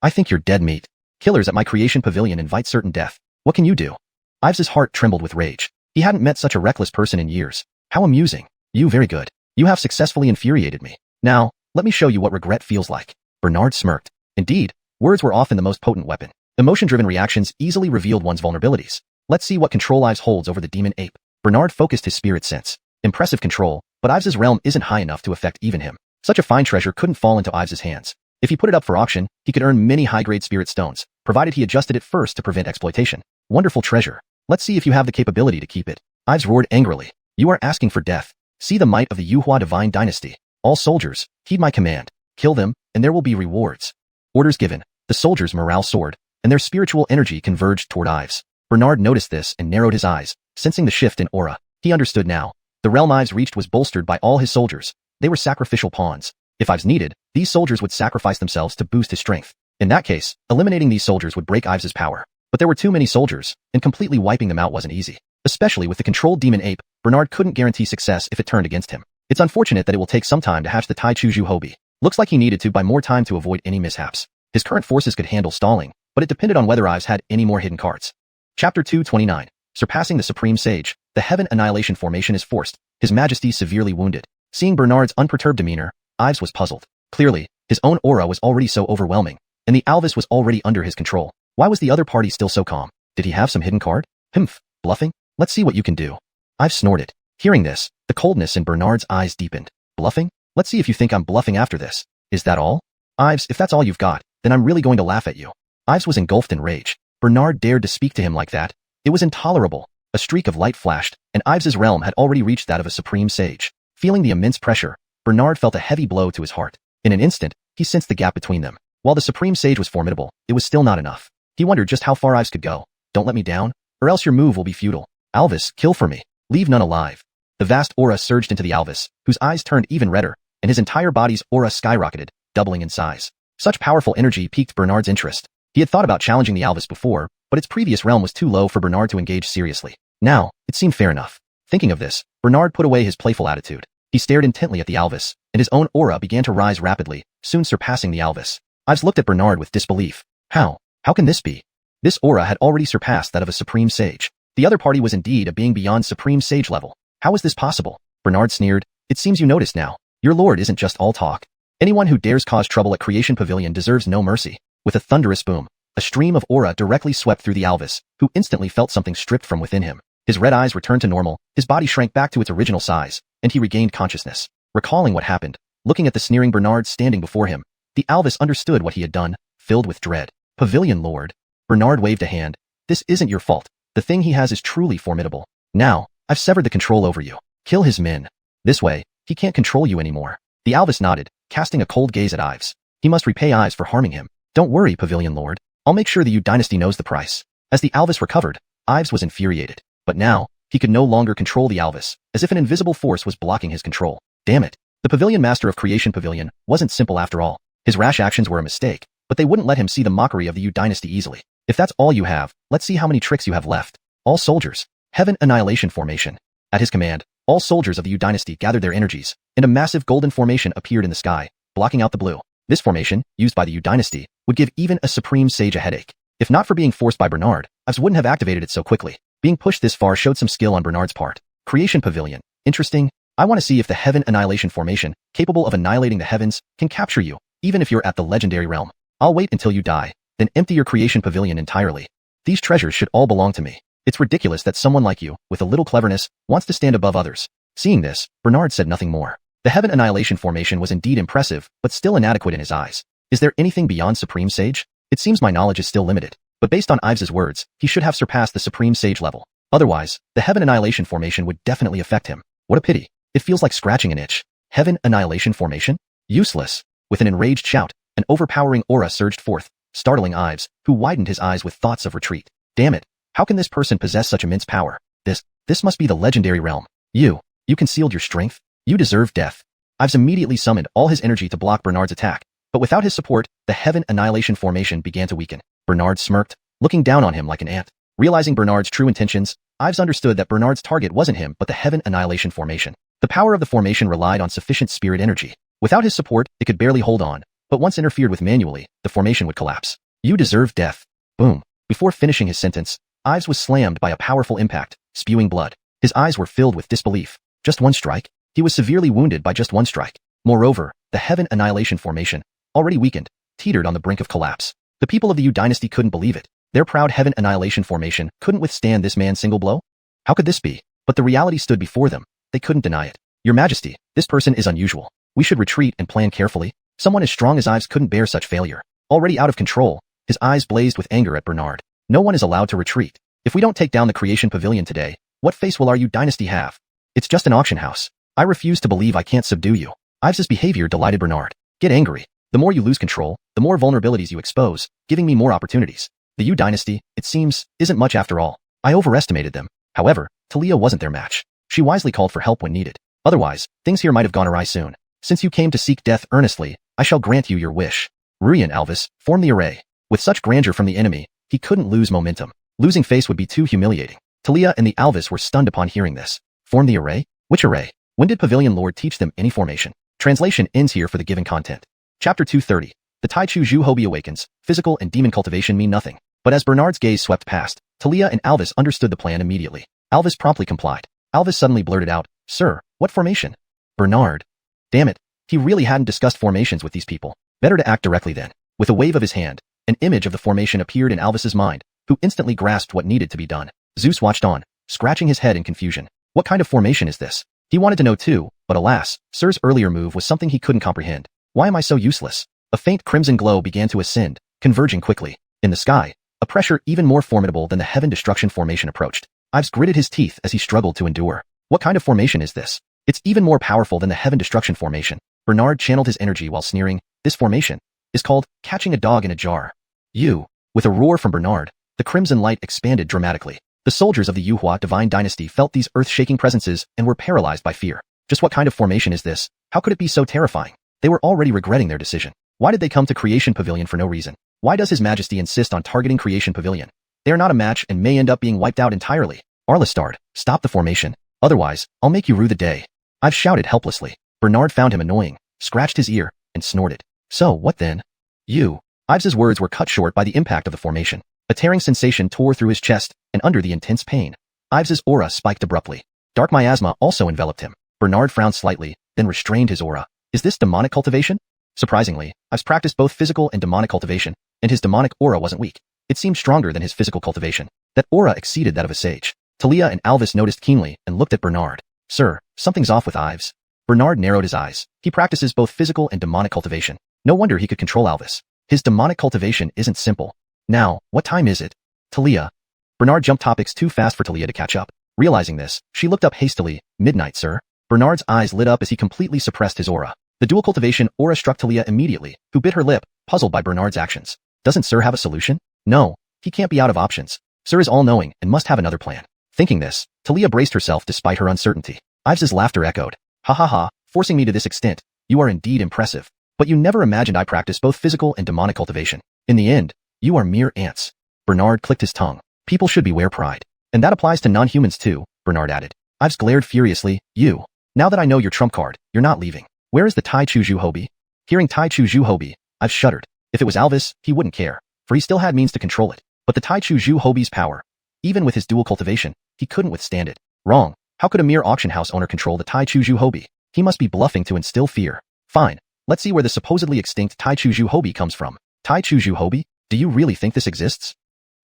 S1: I think you're dead meat. Killers at my creation pavilion invite certain death. What can you do? Ives's heart trembled with rage. He hadn't met such a reckless person in years. How amusing. You very good. You have successfully infuriated me. Now, let me show you what regret feels like. Bernard smirked. Indeed, words were often the most potent weapon. Emotion-driven reactions easily revealed one's vulnerabilities. Let's see what control Ives holds over the demon ape. Bernard focused his spirit sense. Impressive control, but Ives's realm isn't high enough to affect even him. Such a fine treasure couldn't fall into Ives's hands. If he put it up for auction, he could earn many high-grade spirit stones, provided he adjusted it first to prevent exploitation. Wonderful treasure. Let's see if you have the capability to keep it. Ives roared angrily. You are asking for death. See the might of the Yuhua divine dynasty. All soldiers, heed my command. Kill them, and there will be rewards. Orders given. The soldiers' morale soared, and their spiritual energy converged toward Ives. Bernard noticed this and narrowed his eyes, sensing the shift in aura. He understood now. The realm Ives reached was bolstered by all his soldiers. They were sacrificial pawns. If Ives needed, these soldiers would sacrifice themselves to boost his strength. In that case, eliminating these soldiers would break Ives's power. But there were too many soldiers, and completely wiping them out wasn't easy. Especially with the controlled demon ape, Bernard couldn't guarantee success if it turned against him. It's unfortunate that it will take some time to hatch the Tai Chuju Hobi. Looks like he needed to buy more time to avoid any mishaps. His current forces could handle stalling, but it depended on whether Ives had any more hidden cards. Chapter 229. Surpassing the Supreme Sage, the Heaven Annihilation Formation is forced, His Majesty severely wounded. Seeing Bernard's unperturbed demeanor, Ives was puzzled. Clearly, his own aura was already so overwhelming, and the Alvis was already under his control. Why was the other party still so calm? Did he have some hidden card? Humph, bluffing? Let's see what you can do. Ives snorted. Hearing this, the coldness in Bernard's eyes deepened. Bluffing? Let's see if you think I'm bluffing after this. Is that all? Ives, if that's all you've got, then I'm really going to laugh at you. Ives was engulfed in rage. Bernard dared to speak to him like that. It was intolerable. A streak of light flashed, and Ives's realm had already reached that of a supreme sage. Feeling the immense pressure, Bernard felt a heavy blow to his heart. In an instant, he sensed the gap between them. While the supreme sage was formidable, it was still not enough. He wondered just how far Ives could go. Don't let me down, or else your move will be futile. Alvis, kill for me. Leave none alive. The vast aura surged into the Alvis, whose eyes turned even redder, and his entire body's aura skyrocketed, doubling in size. Such powerful energy piqued Bernard's interest. He had thought about challenging the Alvis before, but its previous realm was too low for Bernard to engage seriously. Now, it seemed fair enough. Thinking of this, Bernard put away his playful attitude. He stared intently at the Alvis, and his own aura began to rise rapidly, soon surpassing the Alvis. Ives looked at Bernard with disbelief. How? How can this be? This aura had already surpassed that of a supreme sage. The other party was indeed a being beyond supreme sage level. How is this possible? Bernard sneered. It seems you noticed now. Your lord isn't just all talk. Anyone who dares cause trouble at Creation Pavilion deserves no mercy. With a thunderous boom, a stream of aura directly swept through the Alvis, who instantly felt something stripped from within him. His red eyes returned to normal, his body shrank back to its original size, and he regained consciousness. Recalling what happened, looking at the sneering Bernard standing before him, the Alvis understood what he had done, filled with dread. Pavilion Lord. Bernard waved a hand. This isn't your fault. The thing he has is truly formidable. Now, I've severed the control over you. Kill his men. This way, he can't control you anymore. The Alvis nodded, casting a cold gaze at Ives. He must repay Ives for harming him. Don't worry, Pavilion Lord. I'll make sure the Yu dynasty knows the price. As the Alvis recovered, Ives was infuriated. But now, he could no longer control the Alvis, as if an invisible force was blocking his control. Damn it. The Pavilion Master of Creation Pavilion wasn't simple after all. His rash actions were a mistake, but they wouldn't let him see the mockery of the Yu dynasty easily. If that's all you have, let's see how many tricks you have left. All soldiers. Heaven Annihilation Formation. At his command, all soldiers of the Yu dynasty gathered their energies, and a massive golden formation appeared in the sky, blocking out the blue. This formation, used by the Yu dynasty, would give even a supreme sage a headache. If not for being forced by Bernard, Ives wouldn't have activated it so quickly. Being pushed this far showed some skill on Bernard's part. Creation Pavilion. Interesting. I want to see if the Heaven Annihilation Formation, capable of annihilating the heavens, can capture you, even if you're at the legendary realm. I'll wait until you die, then empty your Creation Pavilion entirely. These treasures should all belong to me. It's ridiculous that someone like you, with a little cleverness, wants to stand above others. Seeing this, Bernard said nothing more. The Heaven Annihilation Formation was indeed impressive, but still inadequate in his eyes. Is there anything beyond Supreme Sage? It seems my knowledge is still limited. But based on Ives's words, he should have surpassed the Supreme Sage level. Otherwise, the Heaven Annihilation Formation would definitely affect him. What a pity. It feels like scratching an itch. Heaven Annihilation Formation? Useless. With an enraged shout, an overpowering aura surged forth, startling Ives, who widened his eyes with thoughts of retreat. Damn it. How can this person possess such immense power? This must be the legendary realm. You concealed your strength? You deserve death. Ives immediately summoned all his energy to block Bernard's attack, but without his support, the Heaven Annihilation Formation began to weaken. Bernard smirked, looking down on him like an ant. Realizing Bernard's true intentions, Ives understood that Bernard's target wasn't him but the Heaven Annihilation Formation. The power of the formation relied on sufficient spirit energy. Without his support, it could barely hold on, but once interfered with manually, the formation would collapse. You deserve death. Boom. Before finishing his sentence, Ives was slammed by a powerful impact, spewing blood. His eyes were filled with disbelief. Just one strike? He was severely wounded by just one strike. Moreover, the Heaven Annihilation Formation, already weakened, teetered on the brink of collapse. The people of the Yu dynasty couldn't believe it. Their proud Heaven Annihilation Formation couldn't withstand this man's single blow? How could this be? But the reality stood before them. They couldn't deny it. Your Majesty, this person is unusual. We should retreat and plan carefully. Someone as strong as Ives couldn't bear such failure. Already out of control, his eyes blazed with anger at Bernard. No one is allowed to retreat. If we don't take down the Creation Pavilion today, what face will our Yu dynasty have? It's just an auction house. I refuse to believe I can't subdue you. Ives's behavior delighted Bernard. Get angry. The more you lose control, the more vulnerabilities you expose, giving me more opportunities. The Yu dynasty, it seems, isn't much after all. I overestimated them. However, Talia wasn't their match. She wisely called for help when needed. Otherwise, things here might have gone awry soon. Since you came to seek death earnestly, I shall grant you your wish. Rui and Alvis, form the array. With such grandeur from the enemy, he couldn't lose momentum. Losing face would be too humiliating. Talia and the Alvis were stunned upon hearing this. Form the array? Which array? When did Pavilion Lord teach them any formation? Translation ends here for the given content. Chapter 230. The Taichu Zhu Hobi awakens. Physical and demon cultivation mean nothing. But as Bernard's gaze swept past, Talia and Alvis understood the plan immediately. Alvis promptly complied. Alvis suddenly blurted out, Sir, what formation? Bernard. Damn it. He really hadn't discussed formations with these people. Better to act directly then. With a wave of his hand, an image of the formation appeared in Alvis's mind, who instantly grasped what needed to be done. Zeus watched on, scratching his head in confusion. What kind of formation is this? He wanted to know too, but alas, Sir's earlier move was something he couldn't comprehend. Why am I so useless? A faint crimson glow began to ascend, converging quickly. In the sky, a pressure even more formidable than the Heaven Destruction formation approached. Ives gritted his teeth as he struggled to endure. What kind of formation is this? It's even more powerful than the Heaven Destruction formation. Bernard channeled his energy while sneering. This formation is called catching a dog in a jar. You. With a roar from Bernard, the crimson light expanded dramatically. The soldiers of the Yuhua divine dynasty felt these earth-shaking presences and were paralyzed by fear. Just what kind of formation is this? How could it be so terrifying? They were already regretting their decision. Why did they come to Creation Pavilion for no reason? Why does His Majesty insist on targeting Creation Pavilion? They are not a match and may end up being wiped out entirely. Arlistard, stop the formation. Otherwise, I'll make you rue the day. I've shouted helplessly. Bernard found him annoying, scratched his ear, and snorted. So, what then? You. Ives's words were cut short by the impact of the formation. A tearing sensation tore through his chest, and under the intense pain, Ives's aura spiked abruptly. Dark miasma also enveloped him. Bernard frowned slightly, then restrained his aura. Is this demonic cultivation? Surprisingly, Ives practiced both physical and demonic cultivation, and his demonic aura wasn't weak. It seemed stronger than his physical cultivation. That aura exceeded that of a sage. Talia and Alvis noticed keenly and looked at Bernard. Sir, something's off with Ives. Bernard narrowed his eyes. He practices both physical and demonic cultivation. No wonder he could control Alvis. His demonic cultivation isn't simple. Now, what time is it? Talia. Bernard jumped topics too fast for Talia to catch up. Realizing this, she looked up hastily. Midnight, sir. Bernard's eyes lit up as he completely suppressed his aura. The dual cultivation aura struck Talia immediately, who bit her lip, puzzled by Bernard's actions. Doesn't Sir have a solution? No, he can't be out of options. Sir is all-knowing and must have another plan. Thinking this, Talia braced herself despite her uncertainty. Ives's laughter echoed. Ha ha ha, forcing me to this extent. You are indeed impressive. But you never imagined I practice both physical and demonic cultivation. In the end, you are mere ants. Bernard clicked his tongue. People should beware pride. And that applies to non-humans too, Bernard added. Ives glared furiously. You. Now that I know your trump card, you're not leaving. Where is the Tai Chu Zhu Hobi? Hearing Tai Chu Zhu Hobi, Ives shuddered. If it was Alvis, he wouldn't care, for he still had means to control it. But the Tai Chu Zhu Hobi's power, even with his dual cultivation, he couldn't withstand it. Wrong. How could a mere auction house owner control the Tai Chu Zhu Hobi? He must be bluffing to instill fear. Fine. Let's see where the supposedly extinct Tai Chu Zhu Hobi comes from. Tai Chu Zhu Hobi? Do you really think this exists?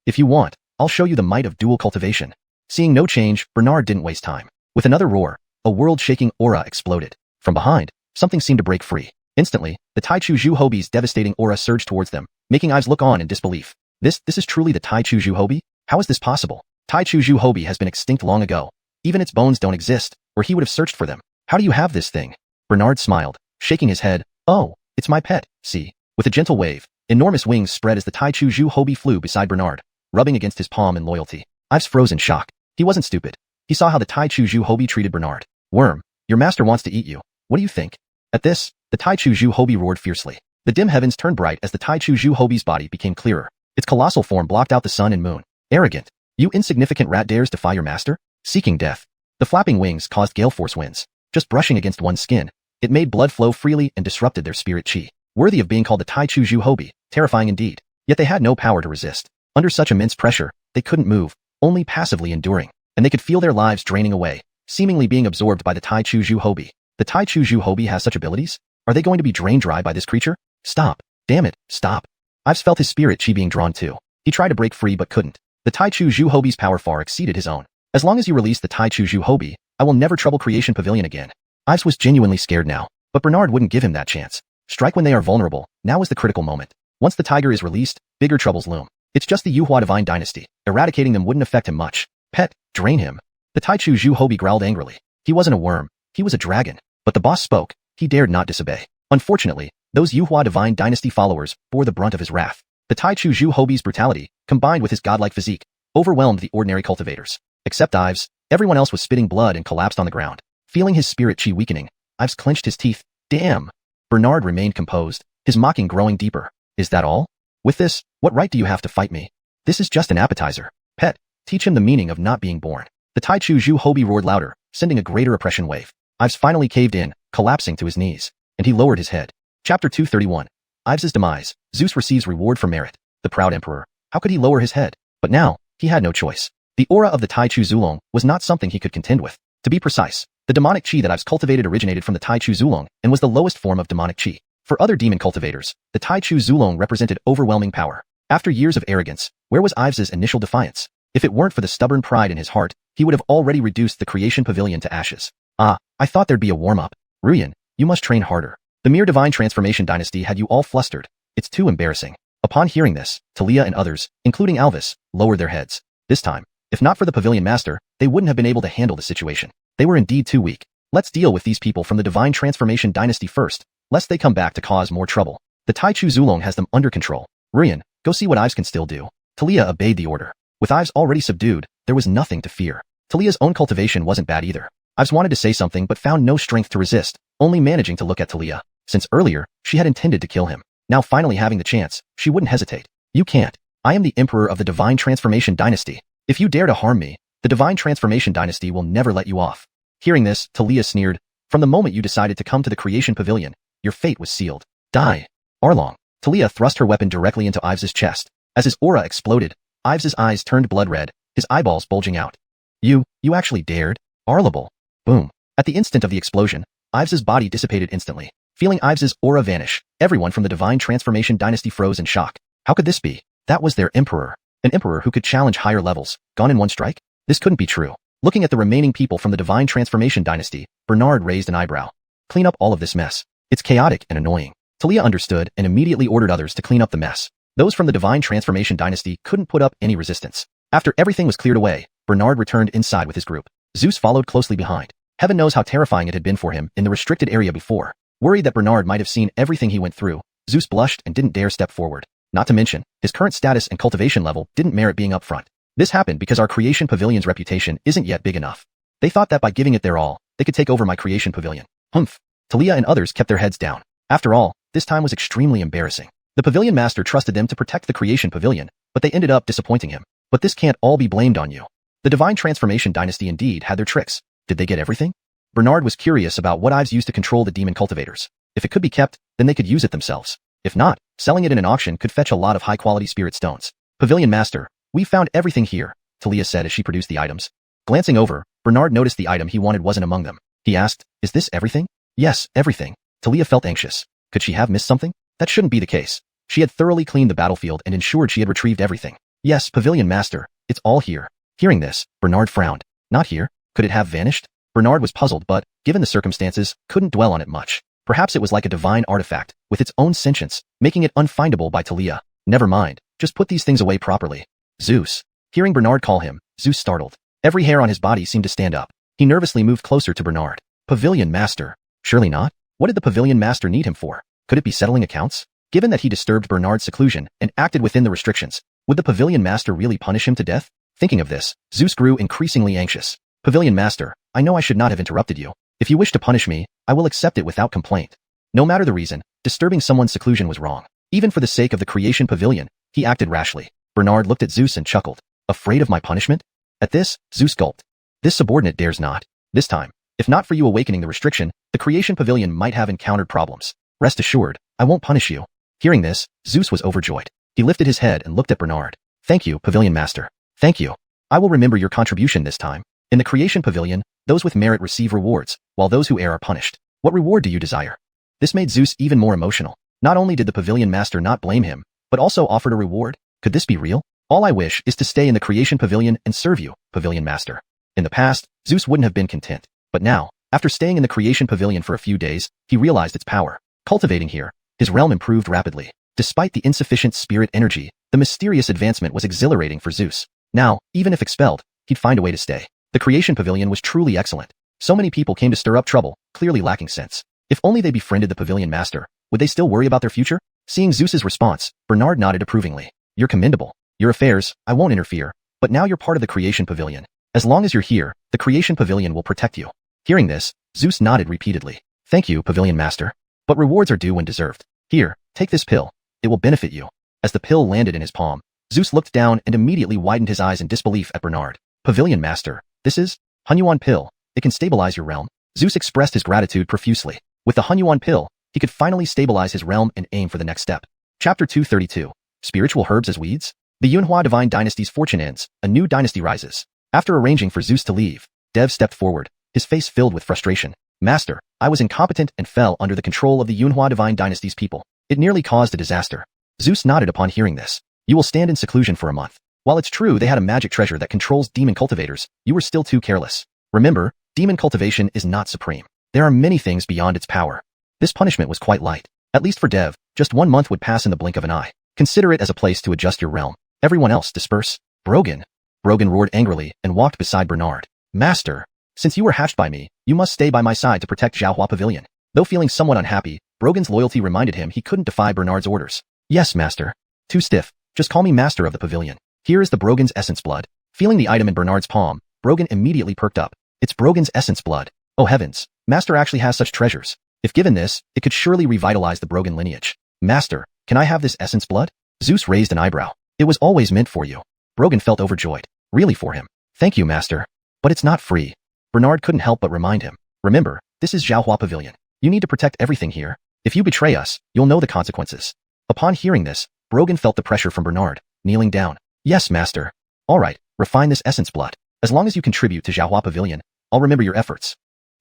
S1: If you want, I'll show you the might of dual cultivation. Seeing no change, Bernard didn't waste time. With another roar, a world-shaking aura exploded. From behind, something seemed to break free. Instantly, the Tai Chu Zhu Hobi's devastating aura surged towards them, making Ives look on in disbelief. This is truly the Tai Chu Zhu Hobi? How is this possible? Tai Chu Zhu Hobi has been extinct long ago. Even its bones don't exist, or he would have searched for them. How do you have this thing? Bernard smiled, shaking his head. Oh, it's my pet, see. With a gentle wave, enormous wings spread as the Tai Chu Zhu Hobi flew beside Bernard, rubbing against his palm in loyalty. Ives froze in shock. He wasn't stupid. He saw how the Tai Chu Zhu Hobi treated Bernard. Worm, your master wants to eat you. What do you think? At this, the Tai Chu Zhu Hobi roared fiercely. The dim heavens turned bright as the Tai Chu Zhu Hobi's body became clearer. Its colossal form blocked out the sun and moon. Arrogant. You insignificant rat dares defy your master? Seeking death. The flapping wings caused gale force winds. Just brushing against one's skin, it made blood flow freely and disrupted their spirit chi. Worthy of being called the Tai Chu Zhu Hobi, terrifying indeed. Yet they had no power to resist. Under such immense pressure, they couldn't move, only passively enduring, and they could feel their lives draining away, seemingly being absorbed by the Tai Chu Zhu Hobi. The Tai Chu Zhu Hobi has such abilities? Are they going to be drained dry by this creature? Stop. Damn it, stop. I've felt his spirit chi being drawn too. He tried to break free but couldn't. The Tai Chu Zhu Hobi's power far exceeded his own. As long as you release the Tai Chu Zhu Hobi, I will never trouble Creation Pavilion again. Ives was genuinely scared now, but Bernard wouldn't give him that chance. Strike when they are vulnerable, now is the critical moment. Once the tiger is released, bigger troubles loom. It's just the Yuhua divine dynasty. Eradicating them wouldn't affect him much. Pet, drain him. The Tai Chu Zhu Hobi growled angrily. He wasn't a worm, he was a dragon. But the boss spoke, he dared not disobey. Unfortunately, those Yuhua divine dynasty followers bore the brunt of his wrath. The Tai Chu Zhu Hobi's brutality, combined with his godlike physique, overwhelmed the ordinary cultivators. Except Ives, everyone else was spitting blood and collapsed on the ground. Feeling his spirit chi weakening, Ives clenched his teeth. Damn! Bernard remained composed, his mocking growing deeper. Is that all? With this, what right do you have to fight me? This is just an appetizer. Pet, teach him the meaning of not being born. The Tai Chu Zhu Hobi roared louder, sending a greater oppression wave. Ives finally caved in, collapsing to his knees, and he lowered his head. Chapter 231. Ives's demise. Zeus receives reward for merit. The proud emperor. How could he lower his head? But now, he had no choice. The aura of the Tai Chu Zulong was not something he could contend with. To be precise, the demonic chi that Ives cultivated originated from the Tai Chu Zulong and was the lowest form of demonic chi. For other demon cultivators, the Tai Chu Zulong represented overwhelming power. After years of arrogance, where was Ives's initial defiance? If it weren't for the stubborn pride in his heart, he would have already reduced the Creation Pavilion to ashes. Ah, I thought there'd be a warm-up. Ruyan, you must train harder. The mere divine transformation dynasty had you all flustered. It's too embarrassing. Upon hearing this, Talia and others, including Alvis, lowered their heads. This time, if not for the pavilion master, they wouldn't have been able to handle the situation. They were indeed too weak. Let's deal with these people from the divine transformation dynasty first, lest they come back to cause more trouble. The Tai Chu Zulong has them under control. Ruyan, go see what Ives can still do. Talia obeyed the order. With Ives already subdued, there was nothing to fear. Talia's own cultivation wasn't bad either. Ives wanted to say something but found no strength to resist, only managing to look at Talia. Since earlier, she had intended to kill him. Now finally having the chance, she wouldn't hesitate. You can't. I am the emperor of the divine transformation dynasty. If you dare to harm me, the divine transformation dynasty will never let you off. Hearing this, Talia sneered. From the moment you decided to come to the creation pavilion, your fate was sealed. Die. Arlong. Talia thrust her weapon directly into Ives's chest. As his aura exploded, Ives's eyes turned blood red, his eyeballs bulging out. You actually dared? Arlable. Boom. At the instant of the explosion, Ives's body dissipated instantly. Feeling Ives's aura vanish, everyone from the divine transformation dynasty froze in shock. How could this be? That was their emperor. An emperor who could challenge higher levels, gone in one strike? This couldn't be true. Looking at the remaining people from the divine transformation dynasty, Bernard raised an eyebrow. Clean up all of this mess. It's chaotic and annoying. Talia understood and immediately ordered others to clean up the mess. Those from the divine transformation dynasty couldn't put up any resistance. After everything was cleared away, Bernard returned inside with his group. Zeus followed closely behind. Heaven knows how terrifying it had been for him in the restricted area before. Worried that Bernard might have seen everything he went through, Zeus blushed and didn't dare step forward. Not to mention, his current status and cultivation level didn't merit being up front. This happened because our creation pavilion's reputation isn't yet big enough. They thought that by giving it their all, they could take over my creation pavilion. Humph. Talia and others kept their heads down. After all, this time was extremely embarrassing. The pavilion master trusted them to protect the creation pavilion, but they ended up disappointing him. But this can't all be blamed on you. The divine transformation dynasty indeed had their tricks. Did they get everything? Bernard was curious about what Ives used to control the demon cultivators. If it could be kept, then they could use it themselves. If not, selling it in an auction could fetch a lot of high-quality spirit stones. Pavilion master, we found everything here, Talia said as she produced the items. Glancing over, Bernard noticed the item he wanted wasn't among them. He asked, is this everything? Yes, everything. Talia felt anxious. Could she have missed something? That shouldn't be the case. She had thoroughly cleaned the battlefield and ensured she had retrieved everything. Yes, pavilion master, it's all here. Hearing this, Bernard frowned. Not here? Could it have vanished? Bernard was puzzled but, given the circumstances, couldn't dwell on it much. Perhaps it was like a divine artifact, with its own sentience, making it unfindable by Talia. Never mind, just put these things away properly. Zeus. Hearing Bernard call him, Zeus startled. Every hair on his body seemed to stand up. He nervously moved closer to Bernard. Pavilion master. Surely not? What did the pavilion master need him for? Could it be settling accounts? Given that he disturbed Bernard's seclusion and acted within the restrictions, would the pavilion master really punish him to death? Thinking of this, Zeus grew increasingly anxious. Pavilion master, I know I should not have interrupted you. If you wish to punish me, I will accept it without complaint. No matter the reason, disturbing someone's seclusion was wrong. Even for the sake of the creation pavilion, he acted rashly. Bernard looked at Zeus and chuckled. Afraid of my punishment? At this, Zeus gulped. This subordinate dares not. This time, if not for you awakening the restriction, the creation pavilion might have encountered problems. Rest assured, I won't punish you. Hearing this, Zeus was overjoyed. He lifted his head and looked at Bernard. Thank you, Pavilion Master. Thank you. I will remember your contribution this time. In the Creation Pavilion, those with merit receive rewards, while those who err are punished. What reward do you desire? This made Zeus even more emotional. Not only did the Pavilion Master not blame him, but also offered a reward. Could this be real? All I wish is to stay in the Creation Pavilion and serve you, Pavilion Master. In the past, Zeus wouldn't have been content. But now, after staying in the Creation Pavilion for a few days, he realized its power. Cultivating here, his realm improved rapidly. Despite the insufficient spirit energy, the mysterious advancement was exhilarating for Zeus. Now, even if expelled, he'd find a way to stay. The Creation Pavilion was truly excellent. So many people came to stir up trouble, clearly lacking sense. If only they befriended the Pavilion Master, would they still worry about their future? Seeing Zeus's response, Bernard nodded approvingly. You're commendable. Your affairs, I won't interfere, but now you're part of the Creation Pavilion. As long as you're here, the Creation Pavilion will protect you. Hearing this, Zeus nodded repeatedly. Thank you, Pavilion Master. But rewards are due when deserved. Here, take this pill. It will benefit you. As the pill landed in his palm, Zeus looked down and immediately widened his eyes in disbelief at Bernard. Pavilion Master, this is xuanhuan pill. It can stabilize your realm. Zeus expressed his gratitude profusely. With the xuanhuan pill, he could finally stabilize his realm and aim for the next step. Chapter 232. Spiritual Herbs as Weeds? The Yunhua Divine Dynasty's fortune ends. A new dynasty rises. After arranging for Zeus to leave, Dev stepped forward, his face filled with frustration. Master, I was incompetent and fell under the control of the Yunhua Divine Dynasty's people. It nearly caused a disaster. Zeus nodded upon hearing this. You will stand in seclusion for a month. While it's true they had a magic treasure that controls demon cultivators, you were still too careless. Remember, demon cultivation is not supreme. There are many things beyond its power. This punishment was quite light. At least for Dev, just 1 month would pass in the blink of an eye. Consider it as a place to adjust your realm. Everyone else disperse. Brogan roared angrily and walked beside Bernard. Master, since you were hatched by me, you must stay by my side to protect Xiaohua Pavilion. Though feeling somewhat unhappy, Brogan's loyalty reminded him he couldn't defy Bernard's orders. Yes, Master. Too stiff. Just call me Master of the Pavilion. Here is the Brogan's Essence Blood. Feeling the item in Bernard's palm, Brogan immediately perked up. It's Brogan's Essence Blood. Oh heavens, Master actually has such treasures. If given this, it could surely revitalize the Brogan lineage. Master, can I have this Essence Blood? Zeus raised an eyebrow. It was always meant for you. Brogan felt overjoyed. Really for him. Thank you, Master. But it's not free. Bernard couldn't help but remind him. Remember, this is Xiaohua Pavilion. You need to protect everything here. If you betray us, you'll know the consequences. Upon hearing this, Brogan felt the pressure from Bernard, kneeling down. Yes, Master. All right, refine this Essence Blood. As long as you contribute to Xiaohua Pavilion, I'll remember your efforts.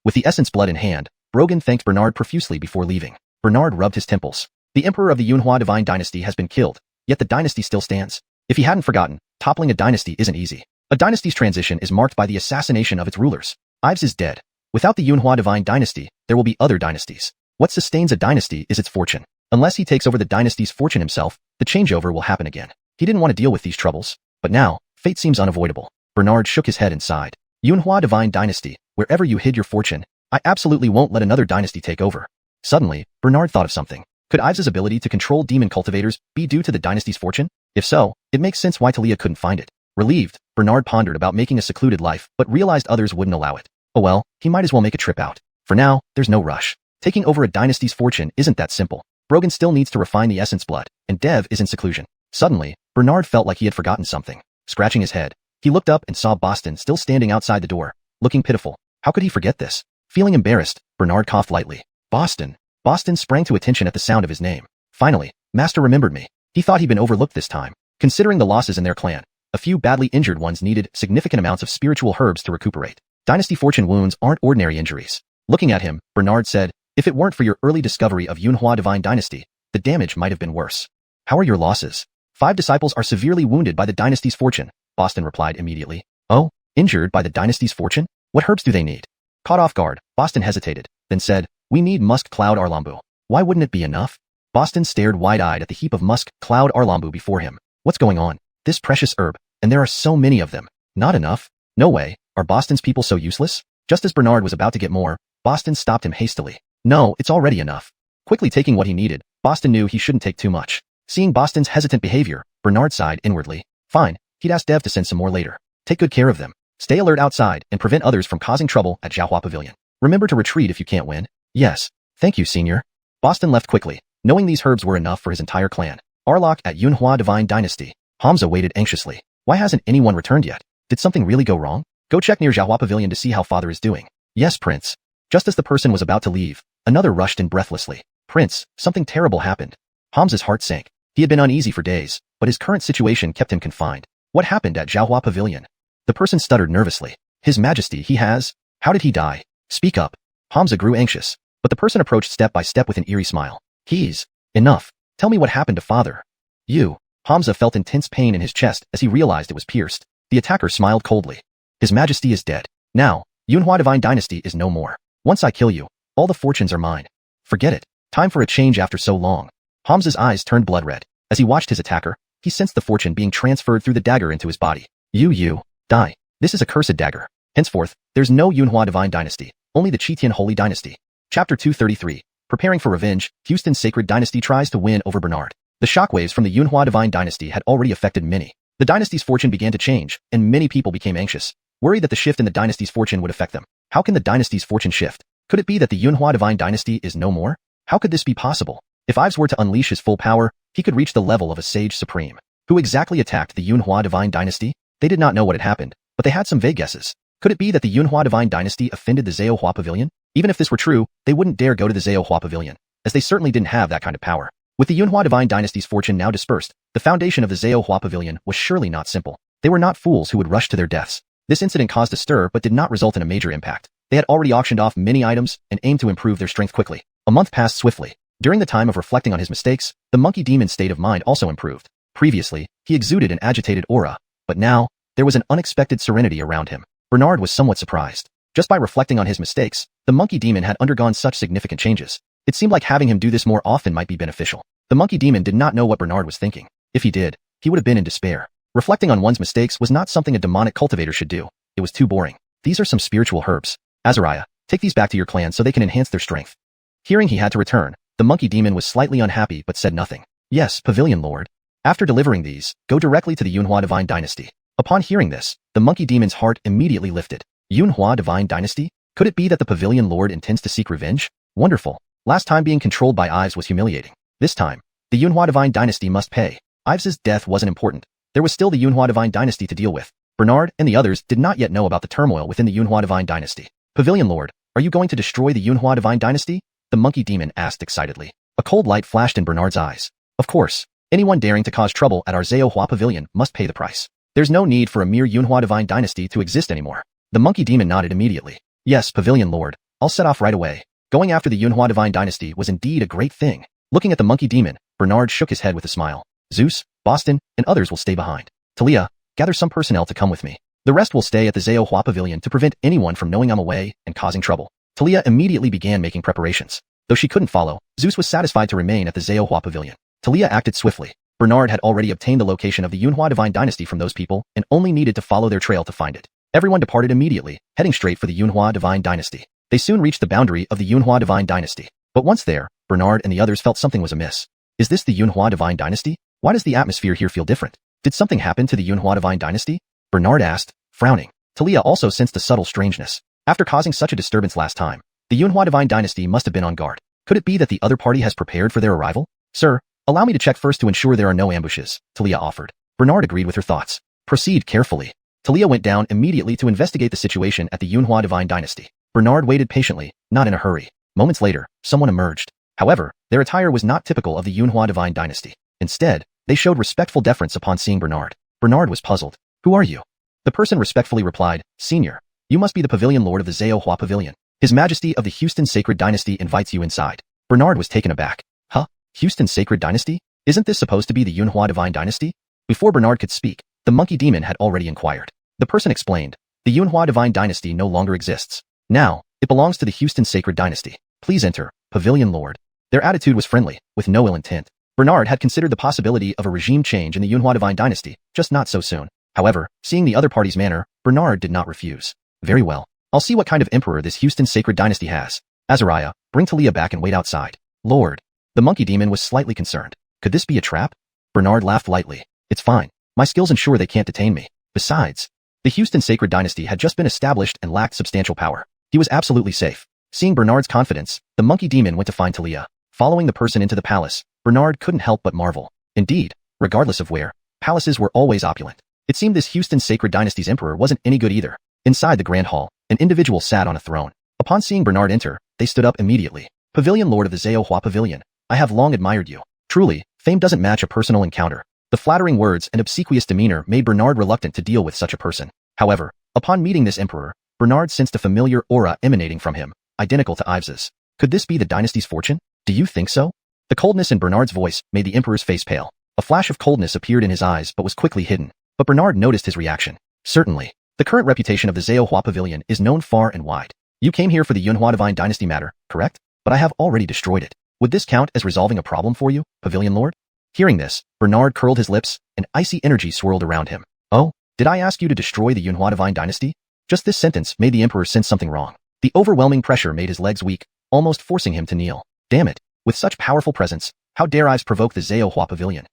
S1: With the Essence Blood in hand, Brogan thanked Bernard profusely before leaving. Bernard rubbed his temples. The Emperor of the Yunhua Divine Dynasty has been killed, yet the dynasty still stands. If he hadn't forgotten, toppling a dynasty isn't easy. A dynasty's transition is marked by the assassination of its rulers. Ives is dead. Without the Yunhua Divine Dynasty, there will be other dynasties. What sustains a dynasty is its fortune. Unless he takes over the dynasty's fortune himself, the changeover will happen again. He didn't want to deal with these troubles, but now, fate seems unavoidable. Bernard shook his head and sighed. Yunhua Divine Dynasty, wherever you hid your fortune, I absolutely won't let another dynasty take over. Suddenly, Bernard thought of something. Could Ives' ability to control demon cultivators be due to the dynasty's fortune? If so, it makes sense why Talia couldn't find it. Relieved, Bernard pondered about making a secluded life, but realized others wouldn't allow it. Oh well, he might as well make a trip out. For now, there's no rush. Taking over a dynasty's fortune isn't that simple. Brogan still needs to refine the Essence Blood, and Dev is in seclusion. Suddenly, Bernard felt like he had forgotten something. Scratching his head, he looked up and saw Boston still standing outside the door, looking pitiful. How could he forget this? Feeling embarrassed, Bernard coughed lightly. Boston. Boston sprang to attention at the sound of his name. Finally, Master remembered me. He thought he'd been overlooked this time. Considering the losses in their clan, a few badly injured ones needed significant amounts of spiritual herbs to recuperate. Dynasty fortune wounds aren't ordinary injuries. Looking at him, Bernard said, if it weren't for your early discovery of Yunhua Divine Dynasty, the damage might have been worse. How are your losses? 5 disciples are severely wounded by the dynasty's fortune, Boston replied immediately. Oh, injured by the dynasty's fortune? What herbs do they need? Caught off guard, Boston hesitated, then said, we need musk cloud arlambu. Why wouldn't it be enough? Boston stared wide-eyed at the heap of musk cloud arlambu before him. What's going on? This precious herb, and there are so many of them. Not enough? No way. Are Boston's people so useless? Just as Bernard was about to get more, Boston stopped him hastily. No, it's already enough. Quickly taking what he needed, Boston knew he shouldn't take too much. Seeing Boston's hesitant behavior, Bernard sighed inwardly. Fine, he'd ask Dev to send some more later. Take good care of them. Stay alert outside and prevent others from causing trouble at Xiaohua Pavilion. Remember to retreat if you can't win. Yes. Thank you, Senior. Boston left quickly, knowing these herbs were enough for his entire clan. Arlok at Yunhua Divine Dynasty. Hamza waited anxiously. Why hasn't anyone returned yet? Did something really go wrong? Go check near Xiaohua Pavilion to see how father is doing. Yes, Prince. Just as the person was about to leave, another rushed in breathlessly. Prince, something terrible happened. Hamza's heart sank. He had been uneasy for days, but his current situation kept him confined. What happened at Zhaohua Pavilion? The person stuttered nervously. His Majesty, he has... How did he die? Speak up. Hamza grew anxious, but the person approached step by step with an eerie smile. He's... Enough. Tell me what happened to father. You. Hamza felt intense pain in his chest as he realized it was pierced. The attacker smiled coldly. His Majesty is dead. Now, Xuanhuan Divine Dynasty is no more. Once I kill you, all the fortunes are mine. Forget it. Time for a change after so long. Hamza's eyes turned blood red. As he watched his attacker, he sensed the fortune being transferred through the dagger into his body. You, die. This is a cursed dagger. Henceforth, there's no Xuanhua Divine Dynasty, only the Qitian Holy Dynasty. Chapter 233. Preparing for revenge, Houston's Sacred Dynasty tries to win over Bernard. The shockwaves from the Xuanhua Divine Dynasty had already affected many. The dynasty's fortune began to change, and many people became anxious, worried that the shift in the dynasty's fortune would affect them. How can the dynasty's fortune shift? Could it be that the Xuanhua Divine Dynasty is no more? How could this be possible? If Ives were to unleash his full power, he could reach the level of a sage supreme. Who exactly attacked the Xuanhua Divine Dynasty? They did not know what had happened, but they had some vague guesses. Could it be that the Xuanhua Divine Dynasty offended the Zhaohua Pavilion? Even if this were true, they wouldn't dare go to the Zhaohua Pavilion, as they certainly didn't have that kind of power. With the Xuanhua Divine Dynasty's fortune now dispersed, the foundation of the Zhaohua Pavilion was surely not simple. They were not fools who would rush to their deaths. This incident caused a stir but did not result in a major impact. They had already auctioned off many items and aimed to improve their strength quickly. A month passed swiftly. During the time of reflecting on his mistakes, the monkey demon's state of mind also improved. Previously, he exuded an agitated aura, but now, there was an unexpected serenity around him. Bernard was somewhat surprised. Just by reflecting on his mistakes, the monkey demon had undergone such significant changes. It seemed like having him do this more often might be beneficial. The monkey demon did not know what Bernard was thinking. If he did, he would have been in despair. Reflecting on one's mistakes was not something a demonic cultivator should do. It was too boring. These are some spiritual herbs. Azariah, take these back to your clan so they can enhance their strength. Hearing he had to return, the monkey demon was slightly unhappy but said nothing. Yes, Pavilion Lord. After delivering these, go directly to the Xuanhua Divine Dynasty. Upon hearing this, the monkey demon's heart immediately lifted. Xuanhua Divine Dynasty? Could it be that the Pavilion Lord intends to seek revenge? Wonderful. Last time being controlled by Ives was humiliating. This time, the Xuanhua Divine Dynasty must pay. Ives's death wasn't important. There was still the Xuanhua Divine Dynasty to deal with. Bernard and the others did not yet know about the turmoil within the Xuanhua Divine Dynasty. Pavilion Lord, are you going to destroy the Xuanhua Divine Dynasty? The monkey demon asked excitedly. A cold light flashed in Bernard's eyes. Of course, anyone daring to cause trouble at our Zhaohua Pavilion must pay the price. There's no need for a mere Xuanhua Divine Dynasty to exist anymore. The monkey demon nodded immediately. Yes, Pavilion Lord, I'll set off right away. Going after the Xuanhua Divine Dynasty was indeed a great thing. Looking at the monkey demon, Bernard shook his head with a smile. Zeus, Boston, and others will stay behind. Talia, gather some personnel to come with me. The rest will stay at the Zhaohua Pavilion to prevent anyone from knowing I'm away and causing trouble. Talia immediately began making preparations. Though she couldn't follow, Zeus was satisfied to remain at the Zhaohua Pavilion. Talia acted swiftly. Bernard had already obtained the location of the Xuanhua Divine Dynasty from those people and only needed to follow their trail to find it. Everyone departed immediately, heading straight for the Xuanhua Divine Dynasty. They soon reached the boundary of the Xuanhua Divine Dynasty. But once there, Bernard and the others felt something was amiss. Is this the Xuanhua Divine Dynasty? Why does the atmosphere here feel different? Did something happen to the Xuanhua Divine Dynasty? Bernard asked, frowning. Talia also sensed a subtle strangeness. After causing such a disturbance last time, the Xuanhua Divine Dynasty must have been on guard. Could it be that the other party has prepared for their arrival? Sir, allow me to check first to ensure there are no ambushes, Talia offered. Bernard agreed with her thoughts. Proceed carefully. Talia went down immediately to investigate the situation at the Xuanhua Divine Dynasty. Bernard waited patiently, not in a hurry. Moments later, someone emerged. However, their attire was not typical of the Xuanhua Divine Dynasty. Instead, they showed respectful deference upon seeing Bernard. Bernard was puzzled. Who are you? The person respectfully replied, Senior, you must be the Pavilion Lord of the Zhaohua Pavilion. His Majesty of the Houston Sacred Dynasty invites you inside. Bernard was taken aback. Huh? Houston Sacred Dynasty? Isn't this supposed to be the Xuanhua Divine Dynasty? Before Bernard could speak, the monkey demon had already inquired. The person explained, the Xuanhua Divine Dynasty no longer exists. Now, it belongs to the Houston Sacred Dynasty. Please enter, Pavilion Lord. Their attitude was friendly, with no ill intent. Bernard had considered the possibility of a regime change in the Xuanhua Divine Dynasty, just not so soon. However, seeing the other party's manner, Bernard did not refuse. Very well. I'll see what kind of emperor this Houston Sacred Dynasty has. Azariah, bring Talia back and wait outside. Lord. The monkey demon was slightly concerned. Could this be a trap? Bernard laughed lightly. It's fine. My skills ensure they can't detain me. Besides, the Houston Sacred Dynasty had just been established and lacked substantial power. He was absolutely safe. Seeing Bernard's confidence, the monkey demon went to find Talia. Following the person into the palace, Bernard couldn't help but marvel. Indeed, regardless of where, palaces were always opulent. It seemed this Houston Sacred Dynasty's emperor wasn't any good either. Inside the grand hall, an individual sat on a throne. Upon seeing Bernard enter, they stood up immediately. Pavilion Lord of the Xuanhuan Pavilion, I have long admired you. Truly, fame doesn't match a personal encounter. The flattering words and obsequious demeanor made Bernard reluctant to deal with such a person. However, upon meeting this emperor, Bernard sensed a familiar aura emanating from him, identical to Ives's. Could this be the dynasty's fortune? Do you think so? The coldness in Bernard's voice made the emperor's face pale. A flash of coldness appeared in his eyes but was quickly hidden. But Bernard noticed his reaction. Certainly. The current reputation of the Xuanhuan Pavilion is known far and wide. You came here for the Xuanhuan Divine Dynasty matter, correct? But I have already destroyed it. Would this count as resolving a problem for you, Pavilion Lord? Hearing this, Bernard curled his lips, and icy energy swirled around him. Oh, did I ask you to destroy the Xuanhuan Divine Dynasty? Just this sentence made the emperor sense something wrong. The overwhelming pressure made his legs weak, almost forcing him to kneel. Damn it. With such powerful presence, how dare I provoke the Xuanhuan Pavilion?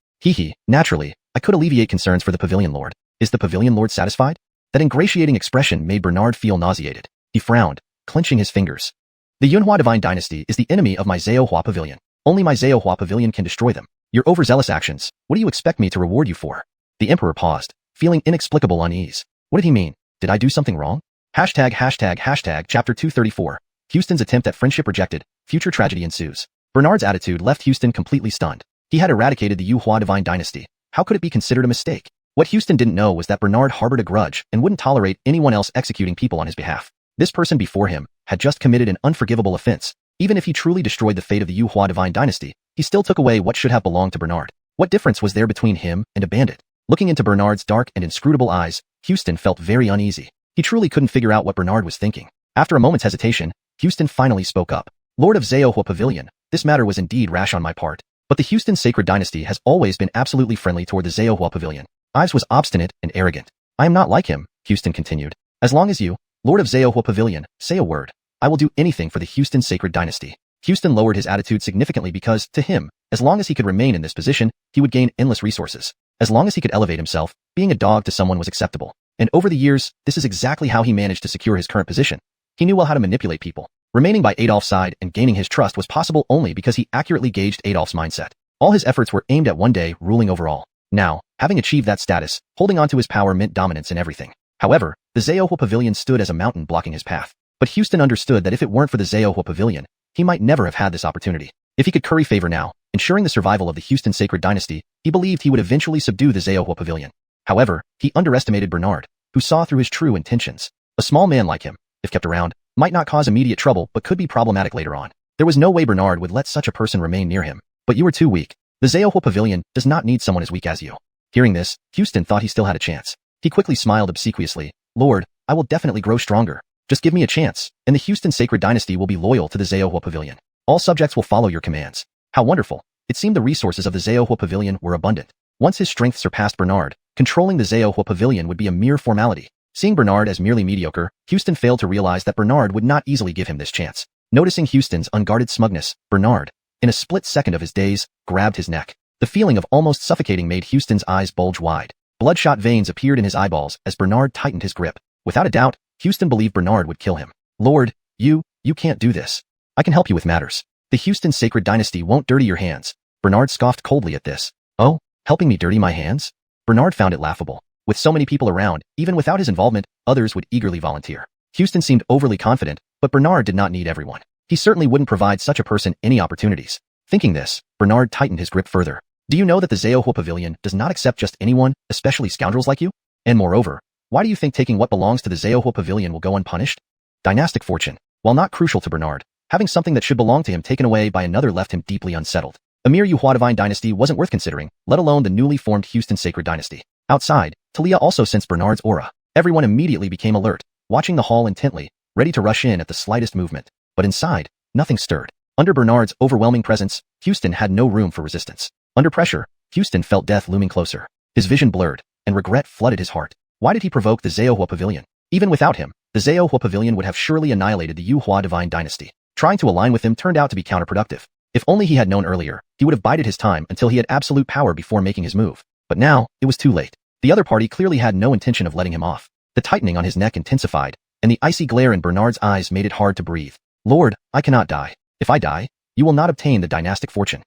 S1: Naturally, I could alleviate concerns for the Pavilion Lord. Is the Pavilion Lord satisfied? That ingratiating expression made Bernard feel nauseated. He frowned, clenching his fingers. The Xuanhuan Divine Dynasty is the enemy of my Xuanhuan Pavilion. Only my Xuanhuan Pavilion can destroy them. Your overzealous actions, what do you expect me to reward you for? The emperor paused, feeling inexplicable unease. What did he mean? Did I do something wrong? Chapter 234. Houston's attempt at friendship rejected, future tragedy ensues. Bernard's attitude left Houston completely stunned. He had eradicated the Xuanhuan Divine Dynasty. How could it be considered a mistake? What Houston didn't know was that Bernard harbored a grudge and wouldn't tolerate anyone else executing people on his behalf. This person before him had just committed an unforgivable offense. Even if he truly destroyed the fate of the Xuanhuan Divine Dynasty, he still took away what should have belonged to Bernard. What difference was there between him and a bandit? Looking into Bernard's dark and inscrutable eyes, Houston felt very uneasy. He truly couldn't figure out what Bernard was thinking. After a moment's hesitation, Houston finally spoke up. Lord of Xuanhuan Pavilion, this matter was indeed rash on my part. But the Houston Sacred Dynasty has always been absolutely friendly toward the Xuanhuan Pavilion. Ives was obstinate and arrogant. I am not like him, Houston continued. As long as you, Lord of Xuanhuan Pavilion, say a word, I will do anything for the Houston Sacred Dynasty. Houston lowered his attitude significantly because, to him, as long as he could remain in this position, he would gain endless resources. As long as he could elevate himself, being a dog to someone was acceptable. And over the years, this is exactly how he managed to secure his current position. He knew well how to manipulate people. Remaining by Adolf's side and gaining his trust was possible only because he accurately gauged Adolf's mindset. All his efforts were aimed at one day ruling over all. Now, having achieved that status, holding on to his power meant dominance in everything. However, the Xuanhuan Pavilion stood as a mountain blocking his path. But Houston understood that if it weren't for the Xuanhuan Pavilion, he might never have had this opportunity. If he could curry favor now, ensuring the survival of the Houston Sacred Dynasty, he believed he would eventually subdue the Xuanhuan Pavilion. However, he underestimated Bernard, who saw through his true intentions. A small man like him, if kept around, might not cause immediate trouble but could be problematic later on. There was no way Bernard would let such a person remain near him. But you were too weak. The Xuanhuan Pavilion does not need someone as weak as you. Hearing this, Houston thought he still had a chance. He quickly smiled obsequiously. Lord, I will definitely grow stronger. Just give me a chance, and the Houston Sacred Dynasty will be loyal to the Xuanhuan Pavilion. All subjects will follow your commands. How wonderful. It seemed the resources of the Xuanhuan Pavilion were abundant. Once his strength surpassed Bernard, controlling the Xuanhuan Pavilion would be a mere formality. Seeing Bernard as merely mediocre, Houston failed to realize that Bernard would not easily give him this chance. Noticing Houston's unguarded smugness, Bernard, in a split second of his daze, grabbed his neck. The feeling of almost suffocating made Houston's eyes bulge wide. Bloodshot veins appeared in his eyeballs as Bernard tightened his grip. Without a doubt, Houston believed Bernard would kill him. Lord, you can't do this. I can help you with matters. The Houston Sacred Dynasty won't dirty your hands. Bernard scoffed coldly at this. Oh, helping me dirty my hands? Bernard found it laughable. With so many people around, even without his involvement, others would eagerly volunteer. Houston seemed overly confident, but Bernard did not need everyone. He certainly wouldn't provide such a person any opportunities. Thinking this, Bernard tightened his grip further. Do you know that the Xuanhuan Pavilion does not accept just anyone, especially scoundrels like you? And moreover, why do you think taking what belongs to the Xuanhuan Pavilion will go unpunished? Dynastic fortune. While not crucial to Bernard, having something that should belong to him taken away by another left him deeply unsettled. A mere Xuanhuan Divine Dynasty wasn't worth considering, let alone the newly formed Houston Sacred Dynasty. Outside, Talia also sensed Bernard's aura. Everyone immediately became alert, watching the hall intently, ready to rush in at the slightest movement. But inside, nothing stirred. Under Bernard's overwhelming presence, Houston had no room for resistance. Under pressure, Houston felt death looming closer. His vision blurred, and regret flooded his heart. Why did he provoke the Xuanhuan Pavilion? Even without him, the Xuanhuan Pavilion would have surely annihilated the Xuanhuan Divine Dynasty. Trying to align with him turned out to be counterproductive. If only he had known earlier, he would have bided his time until he had absolute power before making his move. But now, it was too late. The other party clearly had no intention of letting him off. The tightening on his neck intensified, and the icy glare in Bernard's eyes made it hard to breathe. Lord, I cannot die. If I die, you will not obtain the dynastic fortune.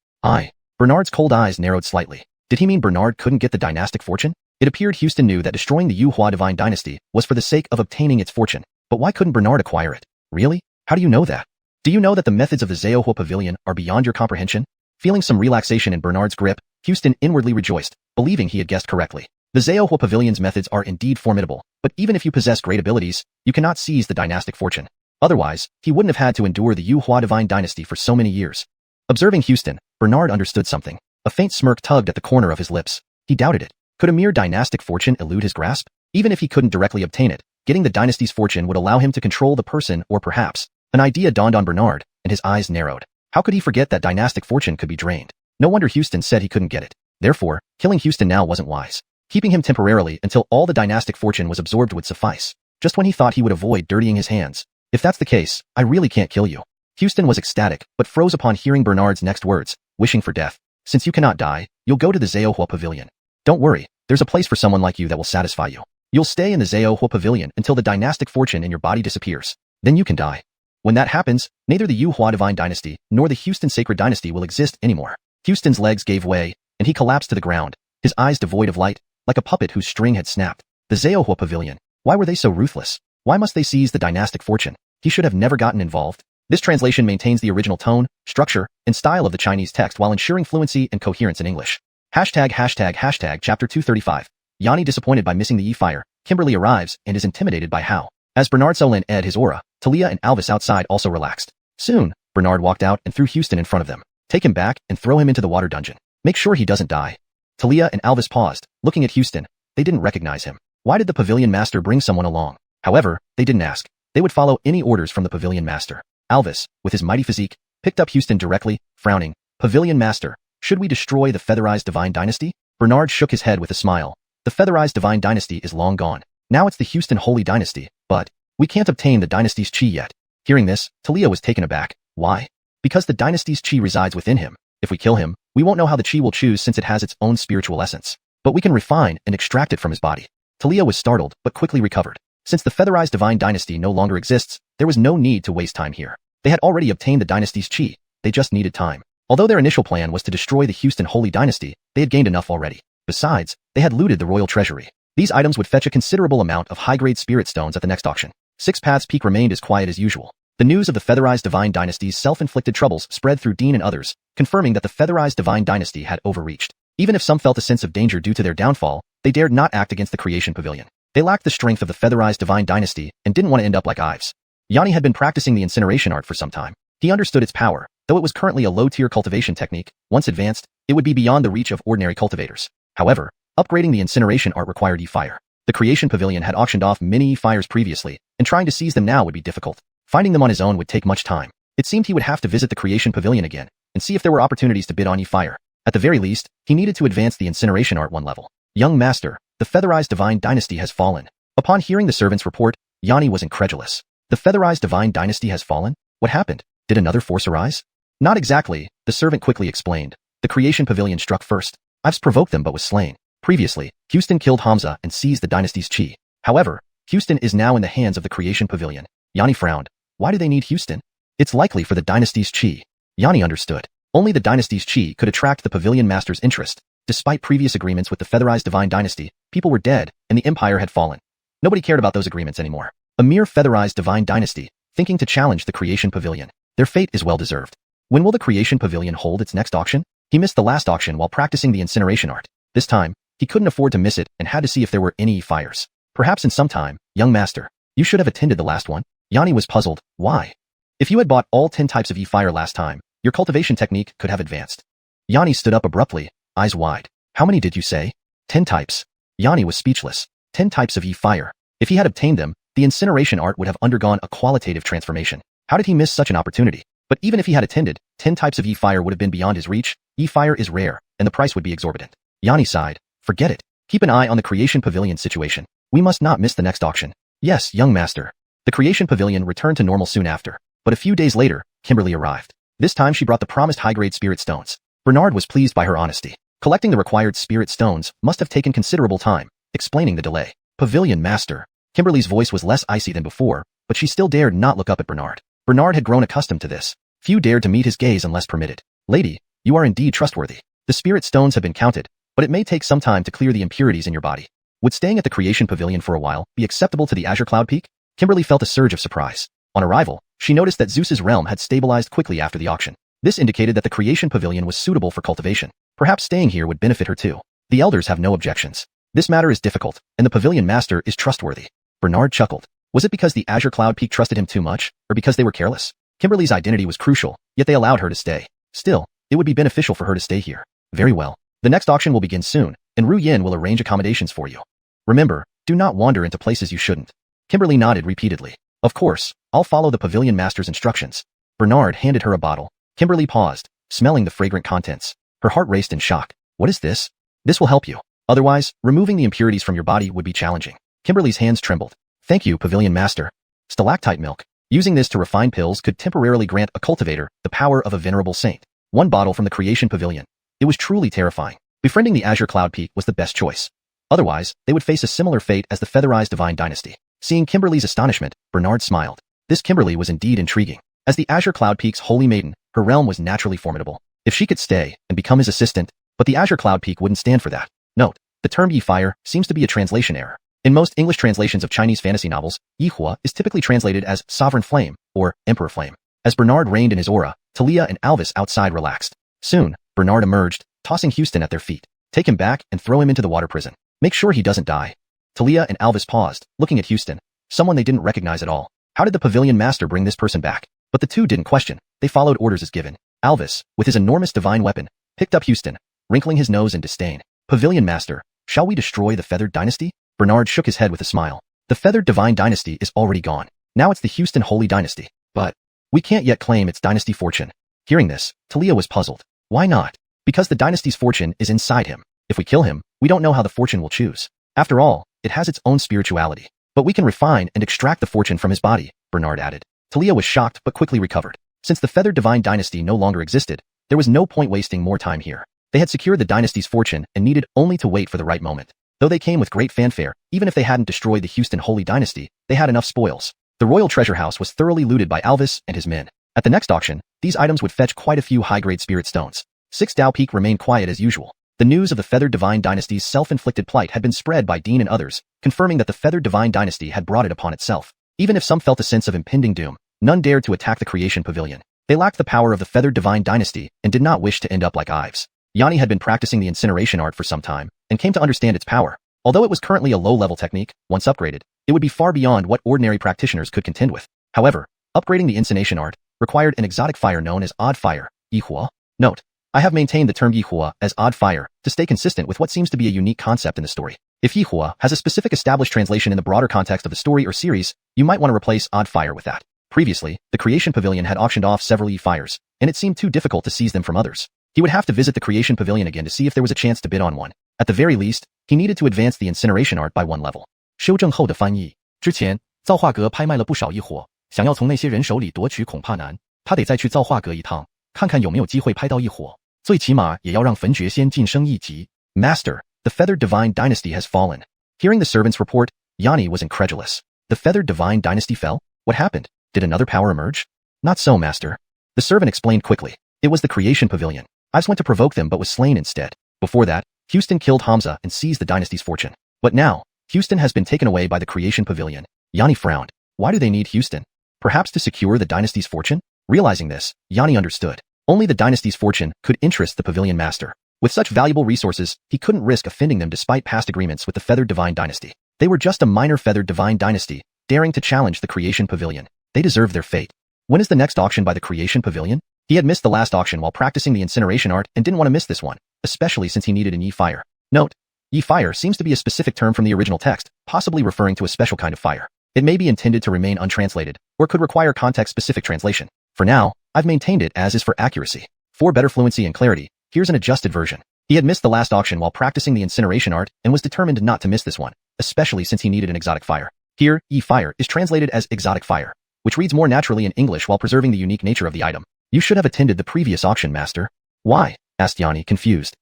S1: Bernard's cold eyes narrowed slightly. Did he mean Bernard couldn't get the dynastic fortune? It appeared Houston knew that destroying the Xuanhuan Divine Dynasty was for the sake of obtaining its fortune. But why couldn't Bernard acquire it? Really? How do you know that? Do you know that the methods of the Xuanhuan Pavilion are beyond your comprehension? Feeling some relaxation in Bernard's grip, Houston inwardly rejoiced, believing he had guessed correctly. The Xuanhuan Pavilion's methods are indeed formidable, but even if you possess great abilities, you cannot seize the dynastic fortune. Otherwise, he wouldn't have had to endure the Yuhua divine dynasty for so many years. Observing Houston, Bernard understood something. A faint smirk tugged at the corner of his lips. He doubted it. Could a mere dynastic fortune elude his grasp? Even if he couldn't directly obtain it, getting the dynasty's fortune would allow him to control the person, or perhaps, an idea dawned on Bernard, and his eyes narrowed. How could he forget that dynastic fortune could be drained? No wonder Houston said he couldn't get it. Therefore, killing Houston now wasn't wise. Keeping him temporarily until all the dynastic fortune was absorbed would suffice. Just when he thought he would avoid dirtying his hands. If that's the case, I really can't kill you. Houston was ecstatic, but froze upon hearing Bernard's next words, wishing for death. Since you cannot die, you'll go to the Xuanhuan Pavilion. Don't worry, there's a place for someone like you that will satisfy you. You'll stay in the Xuanhuan Pavilion until the dynastic fortune in your body disappears. Then you can die. When that happens, neither the Yuhua divine dynasty nor the Houston sacred dynasty will exist anymore. Houston's legs gave way, and he collapsed to the ground, his eyes devoid of light, like a puppet whose string had snapped. The Xuanhuan Pavilion. Why were they so ruthless? Why must they seize the dynastic fortune? He should have never gotten involved. This translation maintains the original tone, structure, and style of the Chinese text while ensuring fluency and coherence in English. Chapter 235. Yanni disappointed by missing the E-fire, Kimberly arrives and is intimidated by Hao. As Bernard Solin ed his aura, Talia and Alvis outside also relaxed. Soon, Bernard walked out and threw Houston in front of them. Take him back and throw him into the water dungeon. Make sure he doesn't die. Talia and Alvis paused, looking at Houston. They didn't recognize him. Why did the pavilion master bring someone along? However, they didn't ask. They would follow any orders from the pavilion master. Alvis, with his mighty physique, picked up Houston directly, frowning. Pavilion master, should we destroy the featherized divine dynasty? Bernard shook his head with a smile. The featherized divine dynasty is long gone. Now it's the Houston holy dynasty, but we can't obtain the dynasty's chi yet. Hearing this, Talia was taken aback. Why? Because the dynasty's chi resides within him. If we kill him, we won't know how the chi will choose since it has its own spiritual essence. But we can refine and extract it from his body. Talia was startled, but quickly recovered. Since the featherized divine dynasty no longer exists, there was no need to waste time here. They had already obtained the dynasty's chi. They just needed time. Although their initial plan was to destroy the Houston holy dynasty, they had gained enough already. Besides, they had looted the royal treasury. These items would fetch a considerable amount of high-grade spirit stones at the next auction. Six Paths Peak remained as quiet as usual. The news of the featherized divine dynasty's self-inflicted troubles spread through Dean and others, confirming that the featherized divine dynasty had overreached. Even if some felt a sense of danger due to their downfall, they dared not act against the creation pavilion. They lacked the strength of the featherized divine dynasty and didn't want to end up like Ives. Yanni had been practicing the incineration art for some time. He understood its power. Though it was currently a low-tier cultivation technique, once advanced, it would be beyond the reach of ordinary cultivators. However, upgrading the incineration art required E-fire. The creation pavilion had auctioned off many E-fires previously, and trying to seize them now would be difficult. Finding them on his own would take much time. It seemed he would have to visit the creation pavilion again, and see if there were opportunities to bid on E-fire. At the very least, he needed to advance the incineration art one level. Young master, the featherized divine dynasty has fallen. Upon hearing the servant's report, Yanni was incredulous. The featherized divine dynasty has fallen? What happened? Did another force arise? Not exactly, the servant quickly explained. The creation pavilion struck first. Ives provoked them but was slain. Previously, Houston killed Hamza and seized the dynasty's chi. However, Houston is now in the hands of the creation pavilion. Yanni frowned. Why do they need Houston? It's likely for the dynasty's chi. Yanni understood. Only the dynasty's chi could attract the pavilion master's interest. Despite previous agreements with the featherized divine dynasty, people were dead, and the empire had fallen. Nobody cared about those agreements anymore. A mere featherized divine dynasty, thinking to challenge the creation pavilion. Their fate is well deserved. When will the creation pavilion hold its next auction? He missed the last auction while practicing the incineration art. This time, he couldn't afford to miss it and had to see if there were any fires. Perhaps in some time, young master, you should have attended the last one. Yanni was puzzled. Why? If you had bought all 10 types of E-fire last time, your cultivation technique could have advanced. Yanni stood up abruptly, eyes wide. How many did you say? 10 types. Yanni was speechless. 10 types of E-fire. If he had obtained them, the incineration art would have undergone a qualitative transformation. How did he miss such an opportunity? But even if he had attended, 10 types of E-fire would have been beyond his reach. E-fire is rare, and the price would be exorbitant. Yanni sighed. Forget it. Keep an eye on the creation pavilion situation. We must not miss the next auction. Yes, young master. The creation pavilion returned to normal soon after. But a few days later, Kimberly arrived. This time she brought the promised high-grade spirit stones. Bernard was pleased by her honesty. Collecting the required spirit stones must have taken considerable time, explaining the delay. Pavilion master. Kimberly's voice was less icy than before, but she still dared not look up at Bernard. Bernard had grown accustomed to this. Few dared to meet his gaze unless permitted. Lady, you are indeed trustworthy. The spirit stones have been counted, but it may take some time to clear the impurities in your body. Would staying at the creation pavilion for a while be acceptable to the Azure Cloud Peak? Kimberly felt a surge of surprise. On arrival, She noticed that Zeus's realm had stabilized quickly after the auction. This indicated that the creation pavilion was suitable for cultivation. Perhaps staying here would benefit her too. The elders have no objections. This matter is difficult, and the pavilion master is trustworthy. Bernard chuckled. Was it because the Azure Cloud Peak trusted him too much, or because they were careless? Kimberly's identity was crucial, yet they allowed her to stay. Still, it would be beneficial for her to stay here. Very well. The next auction will begin soon, and Ru Yin will arrange accommodations for you. Remember, do not wander into places you shouldn't. Kimberly nodded repeatedly. Of course, I'll follow the pavilion master's instructions. Bernard handed her a bottle. Kimberly paused, smelling the fragrant contents. Her heart raced in shock. What is this? This will help you. Otherwise, removing the impurities from your body would be challenging. Kimberly's hands trembled. Thank you, pavilion master. Stalactite milk. Using this to refine pills could temporarily grant a cultivator the power of a venerable saint. One bottle from the creation pavilion. It was truly terrifying. Befriending the Azure Cloud Peak was the best choice. Otherwise, they would face a similar fate as the featherized divine dynasty. Seeing Kimberly's astonishment, Bernard smiled. This Kimberly was indeed intriguing. As the Azure Cloud Peak's holy maiden, her realm was naturally formidable. If she could stay and become his assistant, but the Azure Cloud Peak wouldn't stand for that. Note, the term Yi Fire seems to be a translation error. In most English translations of Chinese fantasy novels, Yihua is typically translated as Sovereign Flame or Emperor Flame. As Bernard reigned in his aura, Talia and Alvis outside relaxed. Soon, Bernard emerged, tossing Houston at their feet. Take him back and throw him into the water prison. Make sure he doesn't die. Talia and Alvis paused, looking at Houston, someone they didn't recognize at all. How did the pavilion master bring this person back? But the two didn't question. They followed orders as given. Alvis, with his enormous divine weapon, picked up Houston, wrinkling his nose in disdain. Pavilion master, shall we destroy the feathered dynasty? Bernard shook his head with a smile. The feathered divine dynasty is already gone. Now it's the Houston holy dynasty. But we can't yet claim its dynasty fortune. Hearing this, Talia was puzzled. Why not? Because the dynasty's fortune is inside him. If we kill him, we don't know how the fortune will choose. After all, it has its own spirituality. But we can refine and extract the fortune from his body, Bernard added. Talia was shocked but quickly recovered. Since the feathered divine dynasty no longer existed, there was no point wasting more time here. They had secured the dynasty's fortune and needed only to wait for the right moment. Though they came with great fanfare, even if they hadn't destroyed the Houston holy dynasty, they had enough spoils. The royal treasure house was thoroughly looted by Alvis and his men. At the next auction, these items would fetch quite a few high-grade spirit stones. 6 Dao Peak remained quiet as usual. The news of the feathered divine dynasty's self-inflicted plight had been spread by Dean and others, confirming that the feathered divine dynasty had brought it upon itself. Even if some felt a sense of impending doom, none dared to attack the creation pavilion. They lacked the power of the feathered divine dynasty and did not wish to end up like Ives. Yanni had been practicing the incineration art for some time and came to understand its power. Although it was currently a low-level technique, once upgraded, it would be far beyond what ordinary practitioners could contend with. However, upgrading the incineration art required an exotic fire known as odd fire, Yihua. Note, I have maintained the term Yihua as odd fire to stay consistent with what seems to be a unique concept in the story. If Yihua has a specific established translation in the broader context of the story or series, you might want to replace odd fire with that. Previously, the Creation Pavilion had auctioned off several Yi fires, and it seemed too difficult to seize them from others. He would have to visit the Creation Pavilion again to see if there was a chance to bid on one. At the very least, he needed to advance the incineration art by one level. 修正后的翻译。之前，造化阁拍卖了不少异火，想要从那些人手里夺取恐怕难，他得再去造化阁一趟，看看有没有机会拍到异火。最起码也要让焚诀先晋升一级。Master, the feathered divine dynasty has fallen. Hearing the servant's report, Yanni was incredulous. The feathered divine dynasty fell? What happened? Did another power emerge? Not so, master. The servant explained quickly. It was the creation pavilion. Ives went to provoke them but was slain instead. Before that, Houston killed Hamza and seized the dynasty's fortune. But now, Houston has been taken away by the creation pavilion. Yanni frowned. Why do they need Houston? Perhaps to secure the dynasty's fortune? Realizing this, Yanni understood. Only the dynasty's fortune could interest the pavilion master. With such valuable resources, he couldn't risk offending them despite past agreements with the feathered divine dynasty. They were just a minor feathered divine dynasty, daring to challenge the creation pavilion. They deserved their fate. When is the next auction by the creation pavilion? He had missed the last auction while practicing the incineration art and didn't want to miss this one, especially since he needed an Yi fire. Note, Yi fire seems to be a specific term from the original text, possibly referring to a special kind of fire. It may be intended to remain untranslated, or could require context-specific translation. For now, I've maintained it as is for accuracy. For better fluency and clarity, here's an adjusted version. He had missed the last auction while practicing the incineration art and was determined not to miss this one, especially since he needed an exotic fire. Here, Yi fire is translated as exotic fire, which reads more naturally in English while preserving the unique nature of the item. You should have attended the previous auction, master. Why? Asked Yanni, confused.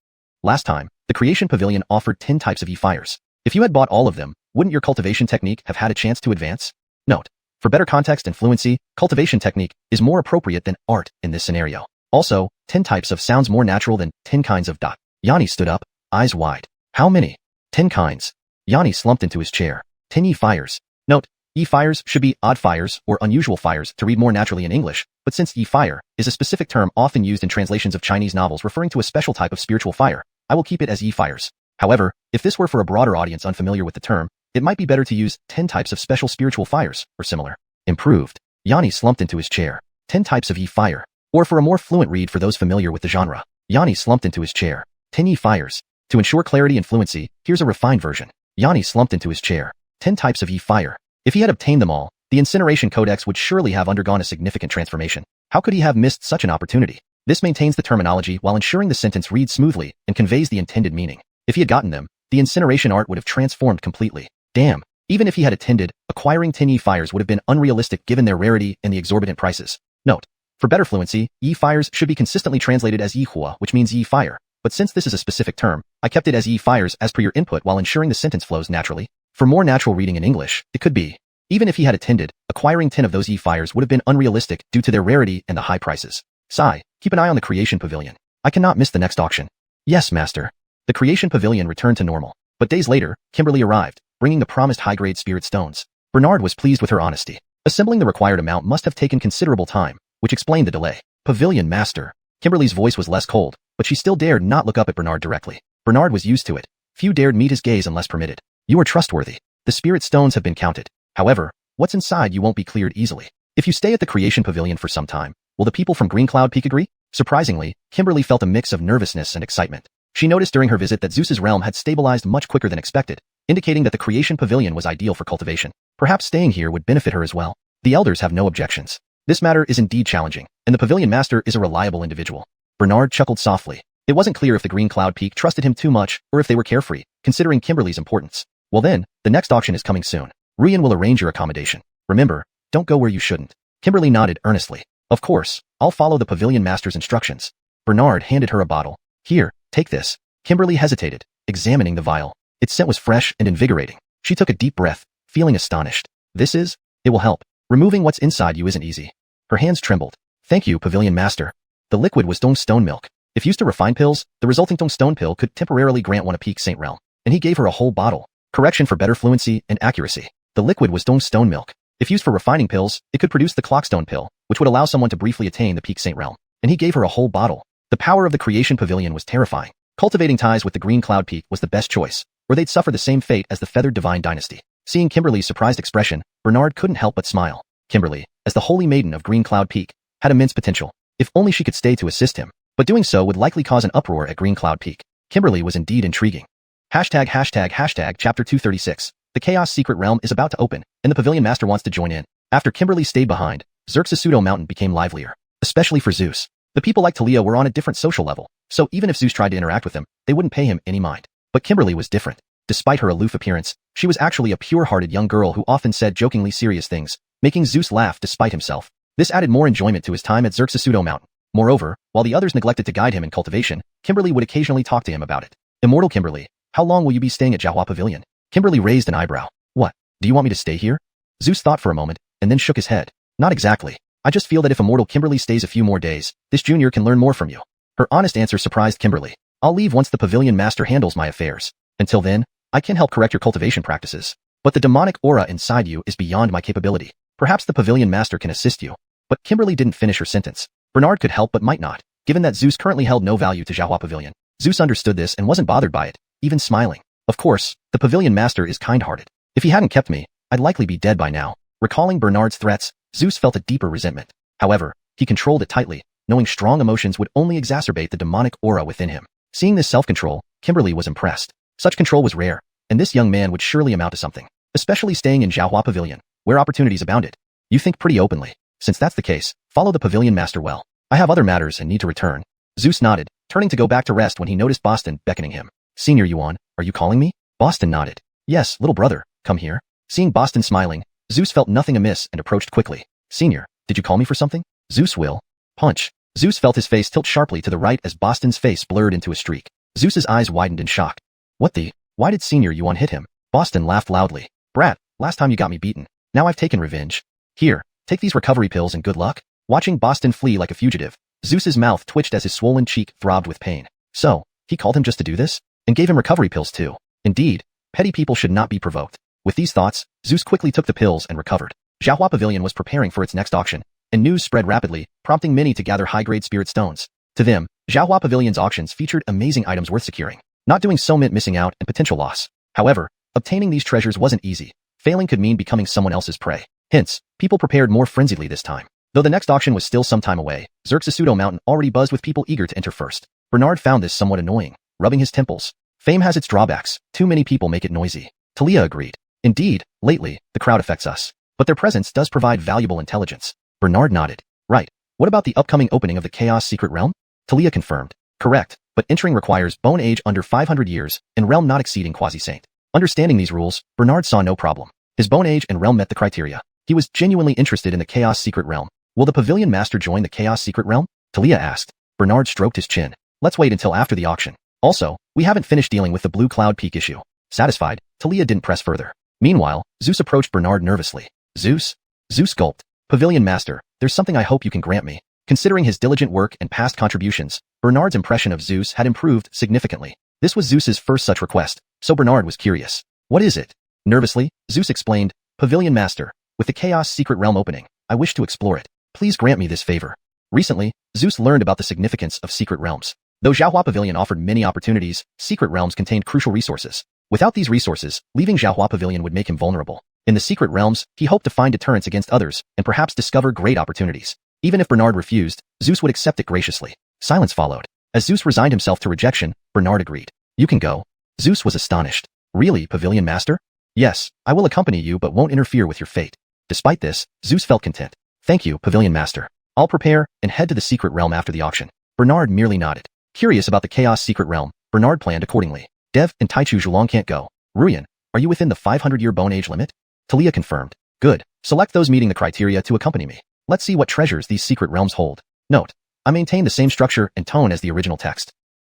S1: Last time, the Creation Pavilion offered 10 types of Yi fires. If you had bought all of them, wouldn't your cultivation technique have had a chance to advance? Note, for better context and fluency, cultivation technique is more appropriate than art in this scenario. Also, 10 types of sounds more natural than 10 kinds of dot. Yanni stood up, eyes wide. How many? 10 kinds. Yanni slumped into his chair. 10 Yi fires. Note, E-fires should be odd fires or unusual fires to read more naturally in English, but since E-fire is a specific term often used in translations of Chinese novels referring to a special type of spiritual fire, I will keep it as E-fires. However, if this were for a broader audience unfamiliar with the term, it might be better to use 10 types of special spiritual fires, or similar. Improved. Yanni slumped into his chair. 10 types of E-fire. Or for a more fluent read for those familiar with the genre, Yanni slumped into his chair. 10 E-fires. To ensure clarity and fluency, here's a refined version. Yanni slumped into his chair. 10 types of E-fire. If he had obtained them all, the incineration codex would surely have undergone a significant transformation. How could he have missed such an opportunity? This maintains the terminology while ensuring the sentence reads smoothly and conveys the intended meaning. If he had gotten them, the incineration art would have transformed completely. Damn. Even if he had attended, acquiring 10 E-fires would have been unrealistic given their rarity and the exorbitant prices. Note. For better fluency, E-fires should be consistently translated as E-hua, which means E-fire. But since this is a specific term, I kept it as E-fires as per your input while ensuring the sentence flows naturally. For more natural reading in English, it could be. Even if he had attended, acquiring 10 of those E-fires would have been unrealistic due to their rarity and the high prices. Sigh. Keep an eye on the Creation Pavilion. I cannot miss the next auction. Yes, master. The Creation Pavilion returned to normal. But days later, Kimberly arrived, bringing the promised high-grade spirit stones. Bernard was pleased with her honesty. Assembling the required amount must have taken considerable time, which explained the delay. Pavilion master. Kimberly's voice was less cold, but she still dared not look up at Bernard directly. Bernard was used to it. Few dared meet his gaze unless permitted. You are trustworthy. The spirit stones have been counted. However, what's inside you won't be cleared easily. If you stay at the Creation Pavilion for some time, will the people from Green Cloud Peak agree? Surprisingly, Kimberly felt a mix of nervousness and excitement. She noticed during her visit that Zeus's realm had stabilized much quicker than expected, indicating that the Creation Pavilion was ideal for cultivation. Perhaps staying here would benefit her as well. The elders have no objections. This matter is indeed challenging, and the Pavilion Master is a reliable individual. Bernard chuckled softly. It wasn't clear if the Green Cloud Peak trusted him too much or if they were carefree, considering Kimberly's importance. Well then, the next auction is coming soon. Rian will arrange your accommodation. Remember, don't go where you shouldn't. Kimberly nodded earnestly. Of course, I'll follow the Pavilion Master's instructions. Bernard handed her a bottle. Here, take this. Kimberly hesitated, examining the vial. Its scent was fresh and invigorating. She took a deep breath, feeling astonished. It will help. Removing what's inside you isn't easy. Her hands trembled. Thank you, Pavilion Master. The liquid was Dongstone milk. If used to refine pills, the resulting Dongstone pill could temporarily grant one a peak Saint realm. And he gave her a whole bottle. Correction for better fluency and accuracy. The liquid was Dongstone milk. If used for refining pills, it could produce the Clockstone pill, which would allow someone to briefly attain the peak Saint realm. And he gave her a whole bottle. The power of the Creation Pavilion was terrifying. Cultivating ties with the Green Cloud Peak was the best choice, or they'd suffer the same fate as the Feathered Divine Dynasty. Seeing Kimberly's surprised expression, Bernard couldn't help but smile. Kimberly, as the Holy Maiden of Green Cloud Peak, had immense potential. If only she could stay to assist him. But doing so would likely cause an uproar at Green Cloud Peak. Kimberly was indeed intriguing. Chapter 236. The Chaos Secret Realm is about to open, and the Pavilion Master wants to join in. After Kimberly stayed behind, Xerxesudo Mountain became livelier. Especially for Zeus. The people like Talia were on a different social level, so even if Zeus tried to interact with them, they wouldn't pay him any mind. But Kimberly was different. Despite her aloof appearance, she was actually a pure-hearted young girl who often said jokingly serious things, making Zeus laugh despite himself. This added more enjoyment to his time at Xerxesudo Mountain. Moreover, while the others neglected to guide him in cultivation, Kimberly would occasionally talk to him about it. Immortal Kimberly, how long will you be staying at Jiahua Pavilion? Kimberly raised an eyebrow. What? Do you want me to stay here? Zeus thought for a moment, and then shook his head. Not exactly. I just feel that if Immortal Kimberly stays a few more days, this junior can learn more from you. Her honest answer surprised Kimberly. I'll leave once the Pavilion Master handles my affairs. Until then, I can help correct your cultivation practices. But the demonic aura inside you is beyond my capability. Perhaps the Pavilion Master can assist you. But Kimberly didn't finish her sentence. Bernard could help but might not, given that Zeus currently held no value to Jiahua Pavilion. Zeus understood this and wasn't bothered by it, even smiling. Of course, the Pavilion Master is kind-hearted. If he hadn't kept me, I'd likely be dead by now. Recalling Bernard's threats, Zeus felt a deeper resentment. However, he controlled it tightly, knowing strong emotions would only exacerbate the demonic aura within him. Seeing this self-control, Kimberly was impressed. Such control was rare, and this young man would surely amount to something, especially staying in Jiahua Pavilion, where opportunities abounded. You think pretty openly. Since that's the case, follow the Pavilion Master well. I have other matters and need to return. Zeus nodded, turning to go back to rest when he noticed Boston beckoning him. Senior Yuan, are you calling me? Boston nodded. Yes, little brother, come here. Seeing Boston smiling, Zeus felt nothing amiss and approached quickly. Senior, did you call me for something? Zeus will. Punch. Zeus felt his face tilt sharply to the right as Boston's face blurred into a streak. Zeus's eyes widened in shock. What the? Why did Senior Yuan hit him? Boston laughed loudly. Brat, last time you got me beaten. Now I've taken revenge. Here, take these recovery pills and good luck. Watching Boston flee like a fugitive, Zeus's mouth twitched as his swollen cheek throbbed with pain. So, he called him just to do this? And gave him recovery pills too. Indeed, petty people should not be provoked. With these thoughts, Zeus quickly took the pills and recovered. Xianxia Pavilion was preparing for its next auction, and news spread rapidly, prompting many to gather high-grade spirit stones. To them, Xianxia Pavilion's auctions featured amazing items worth securing. Not doing so meant missing out and potential loss. However, obtaining these treasures wasn't easy. Failing could mean becoming someone else's prey. Hence, people prepared more frenziedly this time. Though the next auction was still some time away, Xerxesudo Mountain already buzzed with people eager to enter first. Bernard found this somewhat annoying, rubbing his temples. Fame has its drawbacks. Too many people make it noisy. Talia agreed. Indeed, lately, the crowd affects us. But their presence does provide valuable intelligence. Bernard nodded. Right. What about the upcoming opening of the Chaos Secret Realm? Talia confirmed. Correct, but entering requires bone age under 500 years and realm not exceeding quasi-saint. Understanding these rules, Bernard saw no problem. His bone age and realm met the criteria. He was genuinely interested in the Chaos Secret Realm. Will the Pavilion Master join the Chaos Secret Realm? Talia asked. Bernard stroked his chin. Let's wait until after the auction. Also, we haven't finished dealing with the Blue Cloud Peak issue. Satisfied, Talia didn't press further. Meanwhile, Zeus approached Bernard nervously. Zeus? Zeus gulped. Pavilion Master, there's something I hope you can grant me. Considering his diligent work and past contributions, Bernard's impression of Zeus had improved significantly. This was Zeus's first such request, so Bernard was curious. What is it? Nervously, Zeus explained, Pavilion Master, with the Chaos Secret Realm opening, I wish to explore it. Please grant me this favor. Recently, Zeus learned about the significance of secret realms. Though Xianxia Pavilion offered many opportunities, secret realms contained crucial resources. Without these resources, leaving Xianxia Pavilion would make him vulnerable. In the secret realms, he hoped to find deterrence against others and perhaps discover great opportunities. Even if Bernard refused, Zeus would accept it graciously. Silence followed. As Zeus resigned himself to rejection, Bernard agreed. You can go. Zeus was astonished. Really, Pavilion Master? Yes, I will accompany you but won't interfere with your fate. Despite this, Zeus felt content. Thank you, Pavilion Master. I'll prepare and head to the secret realm after the auction. Bernard merely nodded. Curious about the Chaos Secret Realm, Bernard planned accordingly. Dev and Taichu Zhulong can't go. Ruyan, are you within the 500-year bone age limit? Talia confirmed. Good. Select those meeting the criteria to accompany me. Let's see what treasures these secret realms hold. Note, I maintain the same structure and tone as the original text.